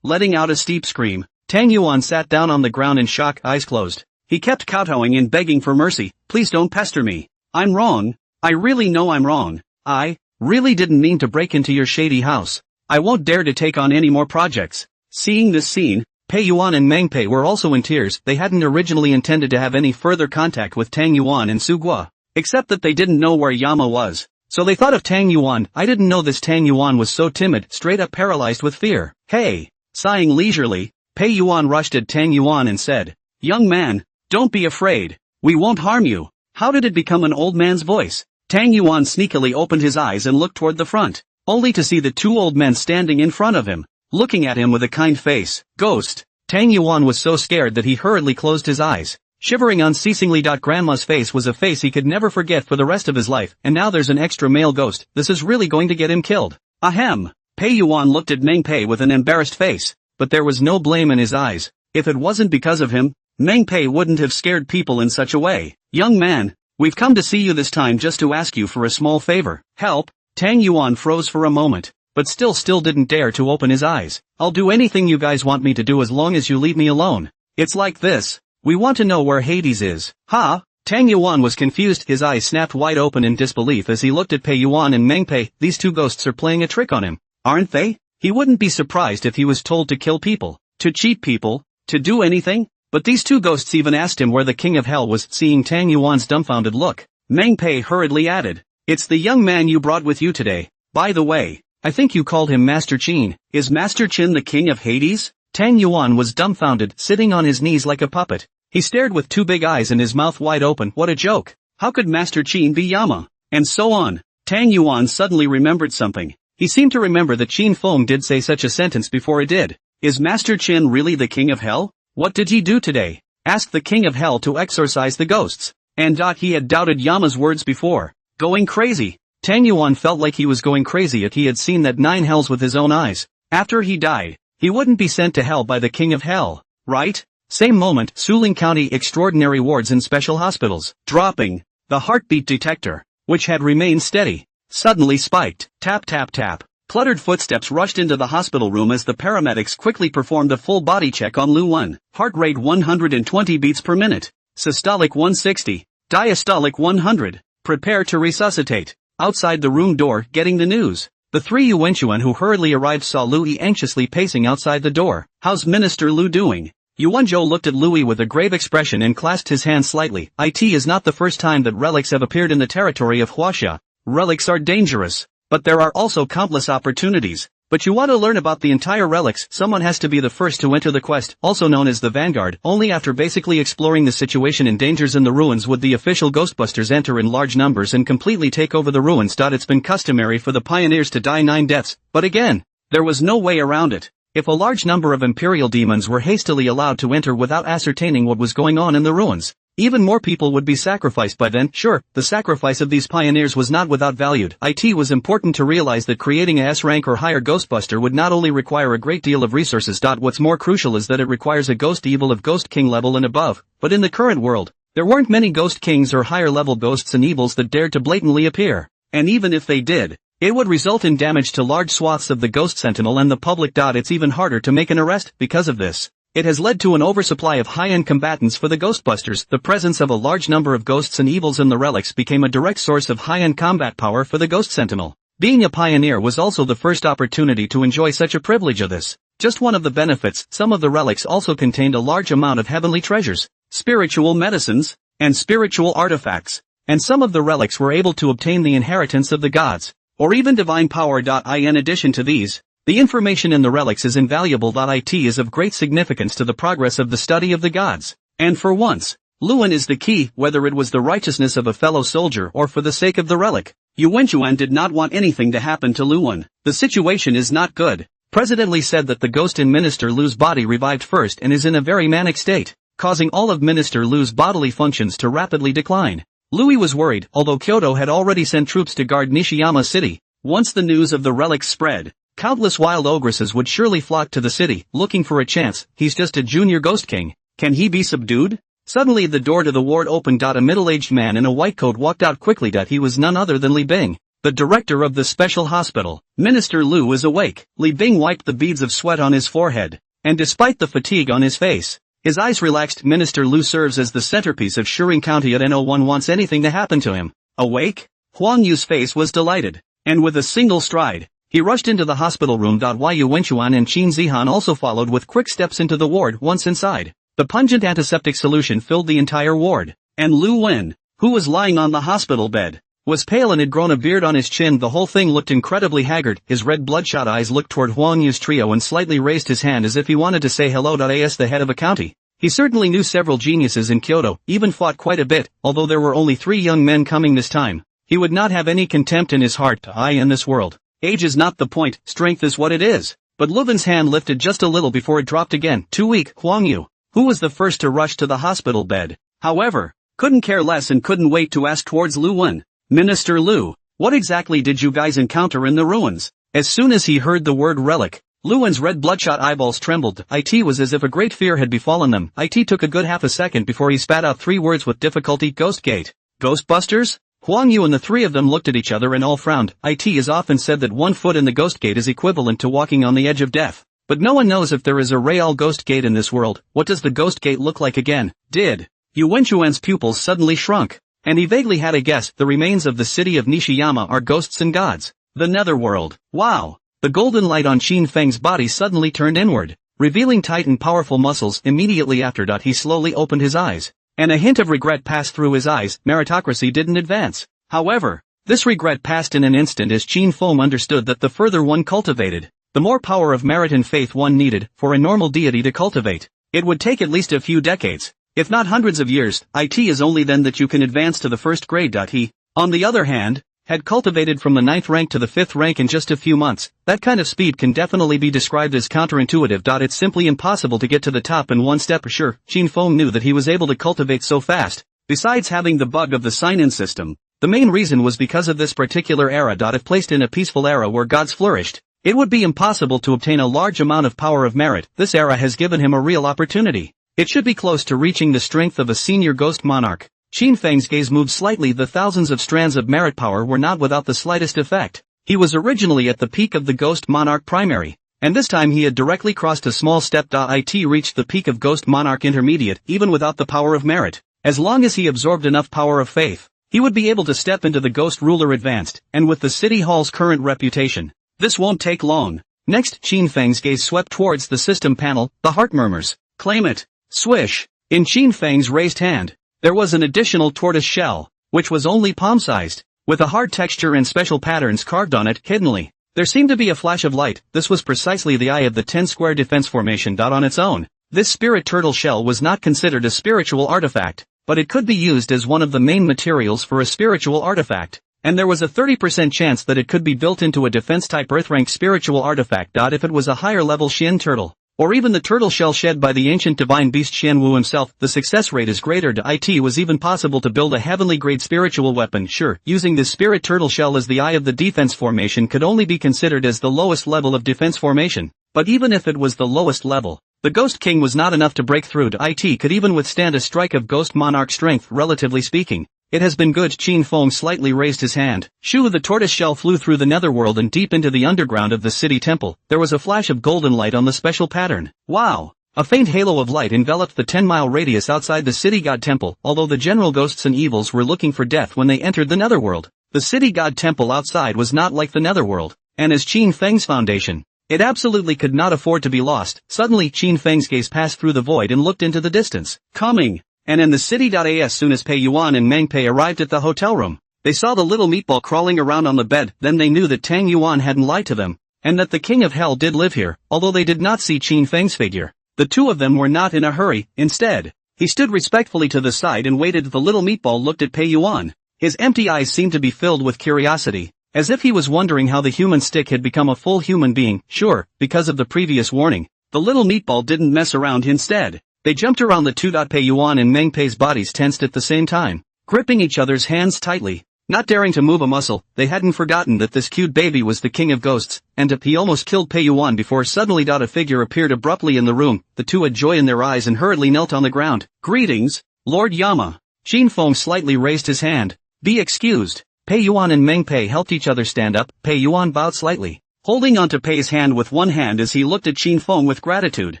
Letting out a steep scream, Tang Yuan sat down on the ground in shock, eyes closed. He kept kowtowing and begging for mercy. Please don't pester me. I'm wrong. I really know I'm wrong. I really didn't mean to break into your shady house. I won't dare to take on any more projects. Seeing this scene, Pei Yuan and Meng Pei were also in tears. They hadn't originally intended to have any further contact with Tang Yuan and Su Guo, except that they didn't know where Yama was. So they thought of Tang Yuan. I didn't know this Tang Yuan was so timid, straight up paralyzed with fear. Hey! Sighing leisurely, Pei Yuan rushed at Tang Yuan and said, "Young man, don't be afraid. We won't harm you." How did it become an old man's voice? Tang Yuan sneakily opened his eyes and looked toward the front, only to see the two old men standing in front of him, looking at him with a kind face. Ghost! Tang Yuan was so scared that he hurriedly closed his eyes, shivering unceasingly. Grandma's face was a face he could never forget for the rest of his life, and now there's an extra male ghost. This is really going to get him killed. Ahem! Pei Yuan looked at Meng Pei with an embarrassed face, but there was no blame in his eyes. If it wasn't because of him, Meng Pei wouldn't have scared people in such a way. Young man, we've come to see you this time just to ask you for a small favor. Help! Tang Yuan froze for a moment, but still didn't dare to open his eyes. I'll do anything you guys want me to do as long as you leave me alone. It's like this. We want to know where Hades is. Ha! Tang Yuan was confused. His eyes snapped wide open in disbelief as he looked at Pei Yuan and Meng Pei. These two ghosts are playing a trick on him, aren't they? He wouldn't be surprised if he was told to kill people, to cheat people, to do anything. But these two ghosts even asked him where the King of Hell was. Seeing Tang Yuan's dumbfounded look, Meng Pei hurriedly added, "It's the young man you brought with you today. By the way, I think you called him Master Qin. Is Master Qin the king of Hades?" Tang Yuan was dumbfounded, sitting on his knees like a puppet. He stared with two big eyes and his mouth wide open. What a joke. How could Master Qin be Yama? And so on. Tang Yuan suddenly remembered something. He seemed to remember that Qin Feng did say such a sentence before it did. Is Master Qin really the king of hell? What did he do today? Ask the king of hell to exorcise the ghosts. And he had doubted Yama's words before. Going crazy. Tang Yuan felt like he was going crazy if he had seen that 9 hells with his own eyes. After he died, he wouldn't be sent to hell by the king of hell, right? Same moment, Suling County Extraordinary Wards and Special Hospitals. Dropping. The heartbeat detector, which had remained steady, suddenly spiked. Tap tap tap. Cluttered footsteps rushed into the hospital room as the paramedics quickly performed a full body check on Lu Wen. Heart rate 120 beats per minute. Systolic 160. Diastolic 100. Prepare to resuscitate. Outside the room door, getting the news. The three Yuanchuan who hurriedly arrived saw Louis anxiously pacing outside the door. How's Minister Lu doing? Yuanzhou looked at Louis with a grave expression and clasped his hands slightly. It is not the first time that relics have appeared in the territory of Huaxia. Relics are dangerous. But there are also countless opportunities. But you want to learn about the entire relics, someone has to be the first to enter the quest, also known as the Vanguard. Only after basically exploring the situation and dangers in the ruins would the official Ghostbusters enter in large numbers and completely take over the ruins. It's been customary for the pioneers to die 9 deaths, but again, there was no way around it. If a large number of Imperial demons were hastily allowed to enter without ascertaining what was going on in the ruins, even more people would be sacrificed by then. Sure, the sacrifice of these pioneers was not without value. It was important to realize that creating a S-rank or higher Ghostbuster would not only require a great deal of resources. What's more crucial is that it requires a Ghost Evil of Ghost King level and above. But in the current world, there weren't many Ghost Kings or higher level ghosts and evils that dared to blatantly appear. And even if they did, it would result in damage to large swaths of the Ghost Sentinel and the public. It's even harder to make an arrest because of this. It has led to an oversupply of high-end combatants for the Ghostbusters. The presence of a large number of ghosts and evils in the relics became a direct source of high-end combat power for the Ghost Sentinel. Being a pioneer was also the first opportunity to enjoy such a privilege of this. Just one of the benefits, some of the relics also contained a large amount of heavenly treasures, spiritual medicines, and spiritual artifacts. And some of the relics were able to obtain the inheritance of the gods, or even divine power. In addition to these, the information in the relics is invaluable. It is of great significance to the progress of the study of the gods. And for once, Lu Wen is the key, whether it was the righteousness of a fellow soldier or for the sake of the relic. Yuanchuan did not want anything to happen to Lu Wen. The situation is not good. President Li said that the ghost in Minister Lu's body revived first and is in a very manic state, causing all of Minister Lu's bodily functions to rapidly decline. Louis was worried, although Kyoto had already sent troops to guard Nishiyama City. Once the news of the relics spread, countless wild ogresses would surely flock to the city, looking for a chance. He's just a junior ghost king. Can he be subdued? Suddenly the door to the ward opened. A middle-aged man in a white coat walked out quickly. He was none other than Li Bing, the director of the special hospital. Minister Lu was awake. Li Bing wiped the beads of sweat on his forehead, and despite the fatigue on his face, his eyes relaxed. Minister Lu serves as the centerpiece of Shiring County. No one wants anything to happen to him. Awake? Huang Yu's face was delighted, and with a single stride, he rushed into the hospital room. Yu Wenchuan and Qin Zihan also followed with quick steps into the ward. Once inside, the pungent antiseptic solution filled the entire ward, and Lu Wen, who was lying on the hospital bed, was pale and had grown a beard on his chin. The whole thing looked incredibly haggard. His red bloodshot eyes looked toward Huang Yu's trio and slightly raised his hand as if he wanted to say hello. As the head of a county, he certainly knew several geniuses in Kyoto, even fought quite a bit. Although there were only 3 young men coming this time, he would not have any contempt in his heart. In this world, age is not the point, strength is what it is. But Lu Wen's hand lifted just a little before it dropped again. Too weak. Huang Yu, who was the first to rush to the hospital bed, however, couldn't care less and couldn't wait to ask towards Lu Wen. Minister Lu, what exactly did you guys encounter in the ruins? As soon as he heard the word relic, Lu Wen's red bloodshot eyeballs trembled. It was as if a great fear had befallen them. It took a good half a second before he spat out 3 words with difficulty. Ghost Gate. Ghostbusters? Huang Yu and the 3 of them looked at each other and all frowned. It is often said that 1 foot in the Ghost Gate is equivalent to walking on the edge of death. But no one knows if there is a real Ghost Gate in this world. What does the Ghost Gate look like again? Did Yu Wenchuan's pupils suddenly shrunk? And he vaguely had a guess. The remains of the city of Nishiyama are ghosts and gods. The Netherworld. Wow! The golden light on Qin Feng's body suddenly turned inward, revealing tight and powerful muscles. Immediately after that he slowly opened his eyes, and a hint of regret passed through his eyes. Meritocracy didn't advance. However, this regret passed in an instant as Qin Feng understood that the further one cultivated, the more power of merit and faith one needed for a normal deity to cultivate. It would take at least a few decades, if not hundreds of years. It is only then that you can advance to the 1st grade. He, on the other hand, had cultivated from the 9th rank to the 5th rank in just a few months. That kind of speed can definitely be described as counterintuitive. It's simply impossible to get to the top in one step. Sure, Qin Feng knew that he was able to cultivate so fast. Besides having the bug of the sign-in system, the main reason was because of this particular era. If placed in a peaceful era where gods flourished, it would be impossible to obtain a large amount of power of merit. This era has given him a real opportunity. It should be close to reaching the strength of a senior ghost monarch. Qin Feng's gaze moved slightly. The thousands of strands of merit power were not without the slightest effect. He was originally at the peak of the Ghost Monarch primary, and this time he had directly crossed a small step. It reached the peak of Ghost Monarch intermediate even without the power of merit. As long as he absorbed enough power of faith, he would be able to step into the Ghost Ruler advanced, and with the City Hall's current reputation, this won't take long. Next, Qin Feng's gaze swept towards the system panel. The heart murmurs, "Claim it." Swish. In Qin Feng's raised hand, there was an additional tortoise shell, which was only palm-sized, with a hard texture and special patterns carved on it hiddenly. There seemed to be a flash of light. This was precisely the eye of the 10-square defense formation. On its own, this spirit turtle shell was not considered a spiritual artifact, but it could be used as one of the main materials for a spiritual artifact, and there was a 30% chance that it could be built into a defense-type Earth-rank spiritual artifact. If it was a higher-level Xian turtle, or even the turtle shell shed by the ancient divine beast Xian Wu himself, the success rate is greater. It was even possible to build a heavenly-grade spiritual weapon. Sure, using this spirit turtle shell as the eye of the defense formation could only be considered as the lowest level of defense formation, but even if it was the lowest level, the Ghost King was not enough to break through. It could even withstand a strike of Ghost Monarch strength, relatively speaking. It has been good. Qin Feng slightly raised his hand. Shoo! The tortoise shell flew through the Netherworld and deep into the underground of the city temple. There was a flash of golden light on the special pattern. Wow! A faint halo of light enveloped the 10-mile radius outside the city god temple. Although the general ghosts and evils were looking for death when they entered the Netherworld, the city god temple outside was not like the Netherworld, and as Qin Feng's foundation, it absolutely could not afford to be lost. Suddenly Qin Feng's gaze passed through the void and looked into the distance. Coming! And in the city. As soon as Pei Yuan and Meng Pei arrived at the hotel room, they saw the little meatball crawling around on the bed. Then they knew that Tang Yuan hadn't lied to them, and that the King of Hell did live here. Although they did not see Qin Feng's figure, the two of them were not in a hurry. Instead, he stood respectfully to the side and waited. The little meatball looked at Pei Yuan. His empty eyes seemed to be filled with curiosity, as if he was wondering how the human stick had become a full human being. Sure, because of the previous warning, the little meatball didn't mess around. Instead, they jumped around the two. Pei Yuan and Meng Pei's bodies tensed at the same time, gripping each other's hands tightly, not daring to move a muscle. They hadn't forgotten that this cute baby was the king of ghosts, and he almost killed Pei Yuan before suddenly a figure appeared abruptly in the room. The two had joy in their eyes and hurriedly knelt on the ground. "Greetings, Lord Yama." Qin Feng slightly raised his hand. "Be excused." Pei Yuan and Meng Pei helped each other stand up. Pei Yuan bowed slightly, holding onto Pei's hand with one hand as he looked at Qin Feng with gratitude.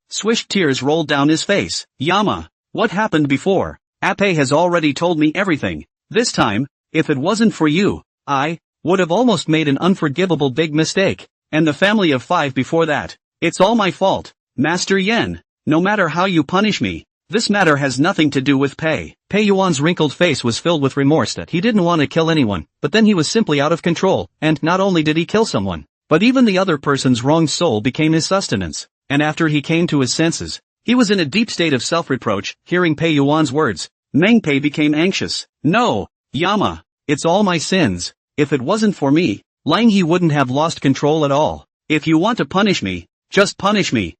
Swish, tears rolled down his face. "Yama, what happened before? Pei has already told me everything. This time, if it wasn't for you, I would have almost made an unforgivable big mistake. And the family of 5 before that. It's all my fault, Master Yen. No matter how you punish me, this matter has nothing to do with Pei." Pei Yuan's wrinkled face was filled with remorse that he didn't want to kill anyone, but then he was simply out of control, and not only did he kill someone, but even the other person's wronged soul became his sustenance. And after he came to his senses, he was in a deep state of self-reproach. Hearing Pei Yuan's words, Meng Pei became anxious. "No, Yama, it's all my sins. If it wasn't for me, Lang He wouldn't have lost control at all. If you want to punish me, just punish me."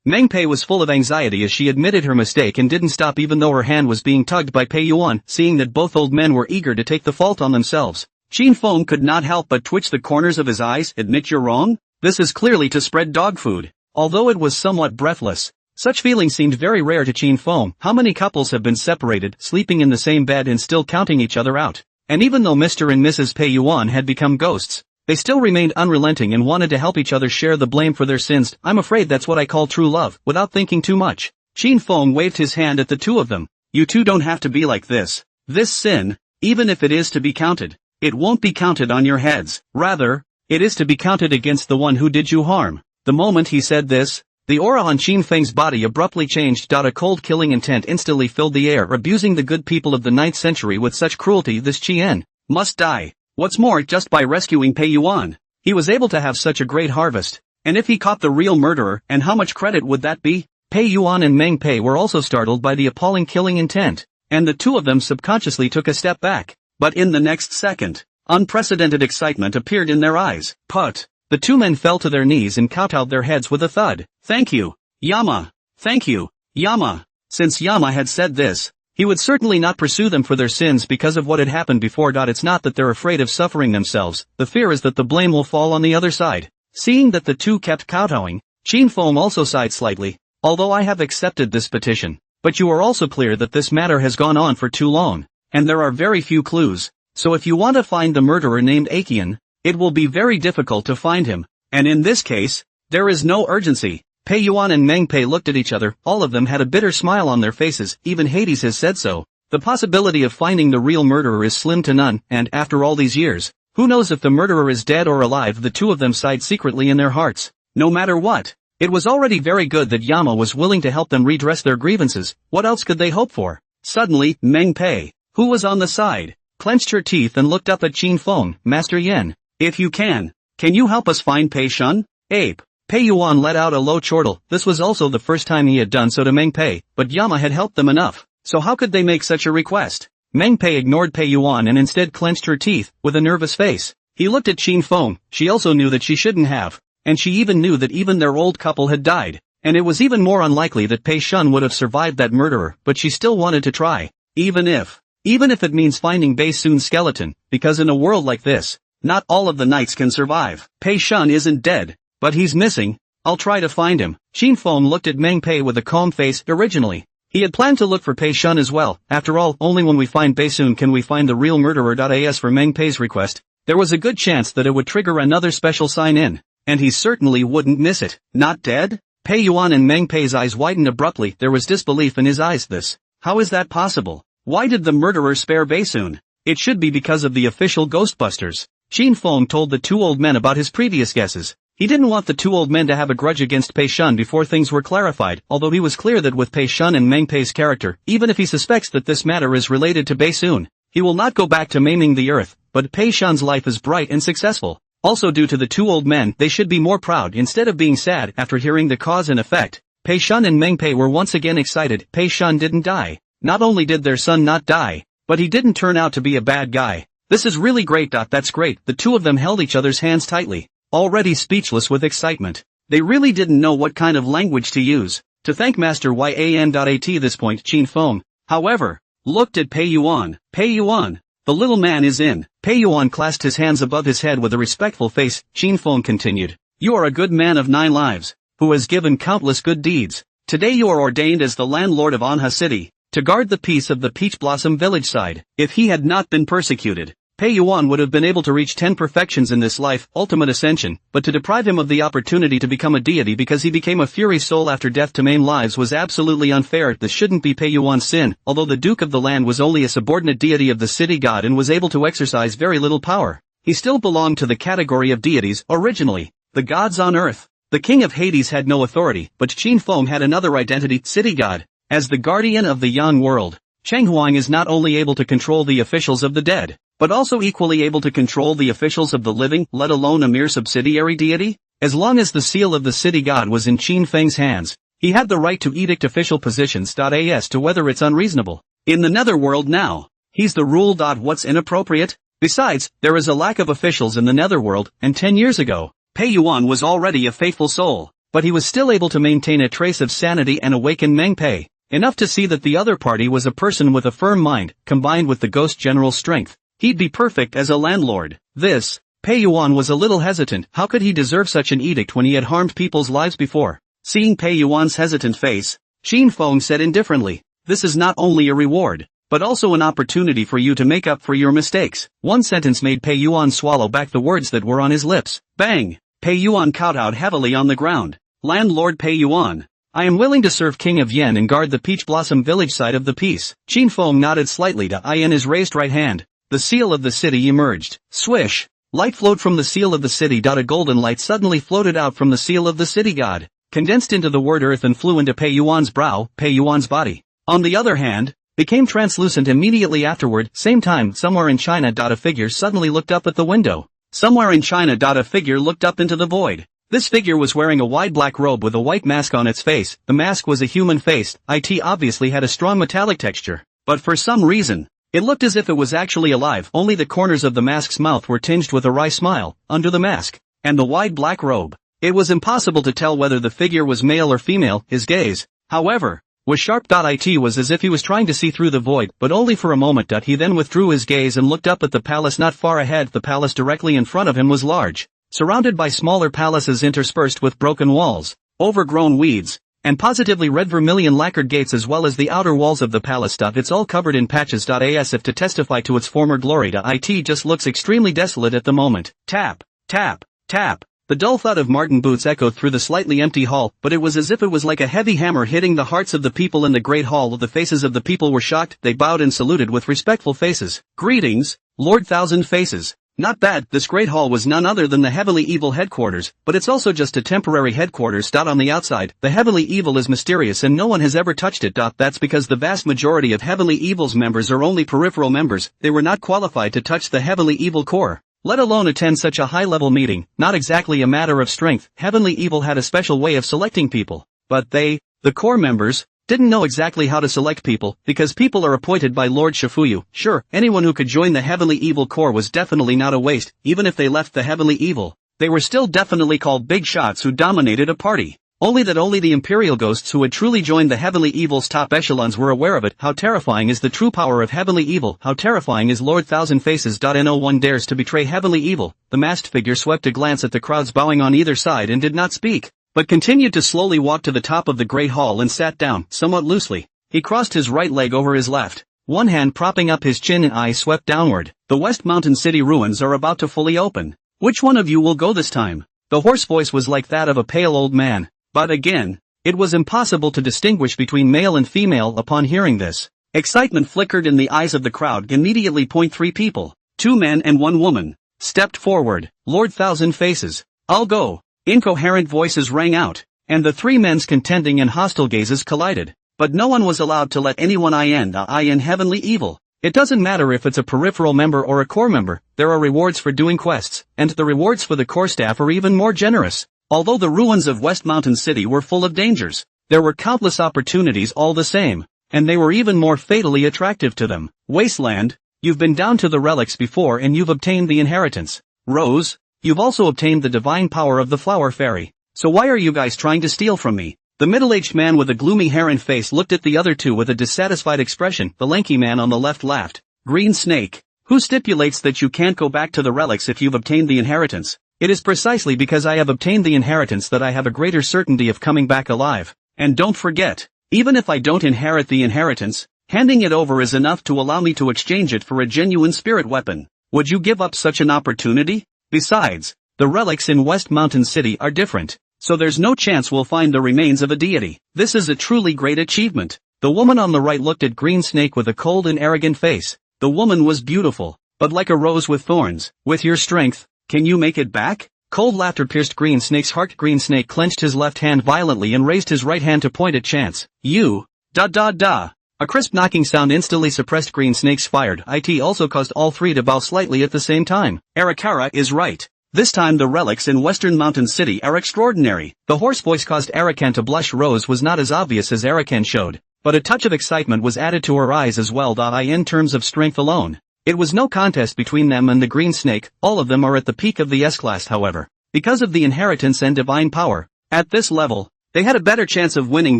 Meng Pei was full of anxiety as she admitted her mistake and didn't stop even though her hand was being tugged by Pei Yuan. Seeing that both old men were eager to take the fault on themselves, Qin Feng could not help but twitch the corners of his eyes. "Admit you're wrong? This is clearly to spread dog food." Although it was somewhat breathless, such feelings seemed very rare to Qin Feng. How many couples have been separated, sleeping in the same bed and still counting each other out? And even though Mr. and Mrs. Pei Yuan had become ghosts, they still remained unrelenting and wanted to help each other share the blame for their sins. "I'm afraid that's what I call true love." Without thinking too much, Qin Feng waved his hand at the two of them. "You two don't have to be like this. This sin, even if it is to be counted, it won't be counted on your heads. Rather, it is to be counted against the one who did you harm." The moment he said this, the aura on Qin Feng's body abruptly changed. A cold killing intent instantly filled the air. Abusing the good people of the 9th century with such cruelty, this Qian must die. What's more, just by rescuing Pei Yuan, he was able to have such a great harvest. And if he caught the real murderer, and how much credit would that be? Pei Yuan and Meng Pei were also startled by the appalling killing intent, and the two of them subconsciously took a step back. But in the next second, unprecedented excitement appeared in their eyes. Put! The two men fell to their knees and kowtowed their heads with a thud. "Thank you, Yama. Thank you, Yama." Since Yama had said this, he would certainly not pursue them for their sins because of what had happened before. It's not that they're afraid of suffering themselves, the fear is that the blame will fall on the other side. Seeing that the two kept kowtowing, Qin Feng also sighed slightly. "Although I have accepted this petition, but you are also clear that this matter has gone on for too long, and there are very few clues. So if you want to find the murderer named Akian, it will be very difficult to find him. And in this case, there is no urgency. Pei Yuan and Meng Pei looked at each other, all of them had a bitter smile on their faces, even Hades has said so. The possibility of finding the real murderer is slim to none, and after all these years, who knows if the murderer is dead or alive? The two of them sighed secretly in their hearts. No matter what, it was already very good that Yama was willing to help them redress their grievances. What else could they hope for? Suddenly, Meng Pei, who was on the side, clenched her teeth and looked up at Qin Feng. Master Yen, if you can you help us find Pei Shun? Ape. Pei Yuan let out a low chortle. This was also the first time he had done so to Meng Pei, but Yama had helped them enough, so how could they make such a request? Meng Pei ignored Pei Yuan and instead clenched her teeth, with a nervous face. He looked at Qin Feng. She also knew that she shouldn't have, and she even knew that even their old couple had died, and it was even more unlikely that Pei Shun would have survived that murderer, but she still wanted to try, even if it means finding Bei Sun's skeleton, because in a world like this, not all of the knights can survive. Pei Shun isn't dead, but he's missing. I'll try to find him. Qin Feng looked at Meng Pei with a calm face. Originally, he had planned to look for Pei Shun as well. After all, only when we find Bei Sun can we find the real murderer. As for Meng Pei's request, there was a good chance that it would trigger another special sign-in, and he certainly wouldn't miss it. Not dead? Pei Yuan and Meng Pei's eyes widened abruptly. There was disbelief in his eyes. How is that possible? Why did the murderer spare Bei Sun? It should be because of the official Ghostbusters. Qin Feng told the two old men about his previous guesses. He didn't want the two old men to have a grudge against Pei Shun before things were clarified, although he was clear that with Pei Shun and Meng Pei's character, even if he suspects that this matter is related to Bei Sun, he will not go back to maiming the earth, but Pei Shun's life is bright and successful. Also due to the two old men, they should be more proud instead of being sad. After hearing the cause and effect, Pei Shun and Meng Pei were once again excited. Pei Shun didn't die. Not only did their son not die, but he didn't turn out to be a bad guy. This is really great. That's great. The two of them held each other's hands tightly, already speechless with excitement. They really didn't know what kind of language to use to thank Master Yan. At this point Qin Feng, however, looked at Pei Yuan. Pei Yuan, the little man is in. Pei Yuan clasped his hands above his head with a respectful face. Qin Feng continued, you are a good man of 9 lives, who has given countless good deeds. Today you are ordained as the landlord of Anha City, to guard the peace of the Peach Blossom village side. If he had not been persecuted, Pei Yuan would have been able to reach 10 perfections in this life, ultimate ascension, but to deprive him of the opportunity to become a deity because he became a fury soul after death to maim lives was absolutely unfair. This shouldn't be Pei Yuan's sin. Although the Duke of the Land was only a subordinate deity of the city god and was able to exercise very little power, he still belonged to the category of deities originally, the gods on earth. The king of Hades had no authority, but Qin Feng had another identity, city god. As the guardian of the young world, Cheng Huang is not only able to control the officials of the dead, but also equally able to control the officials of the living, let alone a mere subsidiary deity. As long as the seal of the city god was in Qin Feng's hands, he had the right to edict official positions. As to whether it's unreasonable. In the Netherworld now, he's the rule. What's inappropriate? Besides, there is a lack of officials in the Netherworld, and 10 years ago, Pei Yuan was already a faithful soul, but he was still able to maintain a trace of sanity and awaken Meng Pei, enough to see that the other party was a person with a firm mind, combined with the ghost general's strength. He'd be perfect as a landlord. Pei Yuan was a little hesitant. How could he deserve such an edict when he had harmed people's lives before? Seeing Pei Yuan's hesitant face, Qin Feng said indifferently, this is not only a reward, but also an opportunity for you to make up for your mistakes. One sentence made Pei Yuan swallow back the words that were on his lips. Bang! Pei Yuan kowtowed heavily on the ground. Landlord Pei Yuan, I am willing to serve King of Yen and guard the Peach Blossom village side of the peace. Qin Feng nodded slightly to in his raised right hand. The seal of the city emerged. Swish! Light flowed from the seal of the city. A golden light suddenly floated out from the seal of the city god, condensed into the word earth and flew into Pei Yuan's brow. Pei Yuan's body, on the other hand, became translucent immediately afterward. Same time, somewhere in China. A figure suddenly looked up at the window. Somewhere in China. A figure looked up into the void. This figure was wearing a wide black robe with a white mask on its face. The mask was a human face. It obviously had a strong metallic texture, but for some reason, it looked as if it was actually alive. Only the corners of the mask's mouth were tinged with a wry smile, under the mask, and the wide black robe. It was impossible to tell whether the figure was male or female. His gaze, however, was sharp. It was as if he was trying to see through the void, but only for a moment. He then withdrew his gaze and looked up at the palace not far ahead. The palace directly in front of him was large, surrounded by smaller palaces interspersed with broken walls, overgrown weeds, And positively red vermilion lacquered gates as well as the outer walls of the palace. It's all covered in patches. As if to testify to its former glory. It just looks extremely desolate at the moment. Tap, tap, tap. The dull thud of Martin boots echoed through the slightly empty hall, but it was as if it was like a heavy hammer hitting the hearts of the people in the great hall. The faces of the people were shocked. They bowed and saluted with respectful faces. Greetings, Lord Thousand Faces. Not bad. This great hall was none other than the heavily evil headquarters, but it's also just a temporary headquarters. On the outside, the heavily evil is mysterious and no one has ever touched it. That's because the vast majority of heavily evil's members are only peripheral members. They were not qualified to touch the heavily evil core, let alone attend such a high-level meeting. Not exactly a matter of strength. Heavenly evil had a special way of selecting people, but they, the core members, didn't know exactly how to select people, because people are appointed by Lord Shifuyu. Sure, anyone who could join the heavenly evil core was definitely not a waste. Even if they left the heavenly evil, they were still definitely called big shots who dominated a party. Only the imperial ghosts who had truly joined the heavenly evil's top echelons were aware of it. How terrifying is the true power of heavenly evil? How terrifying is Lord Thousand Faces? No one dares to betray heavenly evil. The masked figure swept a glance at the crowds bowing on either side and did not speak, but continued to slowly walk to the top of the great hall and sat down, somewhat loosely. He crossed his right leg over his left, one hand propping up his chin and eyes swept downward. The West Mountain City ruins are about to fully open. Which one of you will go this time? The hoarse voice was like that of a pale old man, but again, it was impossible to distinguish between male and female upon hearing this. Excitement flickered in the eyes of the crowd. Immediately, 3 people, 2 men and 1 woman, stepped forward. Lord Thousand Faces, I'll go. Incoherent voices rang out, and the 3 men's contending and hostile gazes collided. But no one was allowed to let anyone in heavenly evil. It doesn't matter if it's a peripheral member or a core member, there are rewards for doing quests, and the rewards for the core staff are even more generous. Although the ruins of West Mountain City were full of dangers, there were countless opportunities all the same, and they were even more fatally attractive to them. Wasteland, you've been down to the relics before and you've obtained the inheritance. Rose, you've also obtained the divine power of the flower fairy. So why are you guys trying to steal from me? The middle-aged man with a gloomy heron face looked at the other 2 with a dissatisfied expression. The lanky man on the left laughed. Green Snake, who stipulates that you can't go back to the relics if you've obtained the inheritance? It is precisely because I have obtained the inheritance that I have a greater certainty of coming back alive. And don't forget, even if I don't inherit the inheritance, handing it over is enough to allow me to exchange it for a genuine spirit weapon. Would you give up such an opportunity? Besides, the relics in West Mountain City are different, so there's no chance we'll find the remains of a deity. This is a truly great achievement. The woman on the right looked at Green Snake with a cold and arrogant face. The woman was beautiful, but like a rose with thorns. With your strength, can you make it back? Cold laughter pierced Green Snake's heart. Green Snake clenched his left hand violently and raised his right hand to point at Chance. You, A crisp knocking sound instantly suppressed Green Snake's fired. It also caused all 3 to bow slightly at the same time. Arakara is right. This time the relics in Western Mountain City are extraordinary. The hoarse voice caused Arakan to blush. Rose was not as obvious as Arakan showed, but a touch of excitement was added to her eyes as well. In terms of strength alone, it was no contest between them and the Green Snake. All of them are at the peak of the S-class however. Because of the inheritance and divine power, at this level, they had a better chance of winning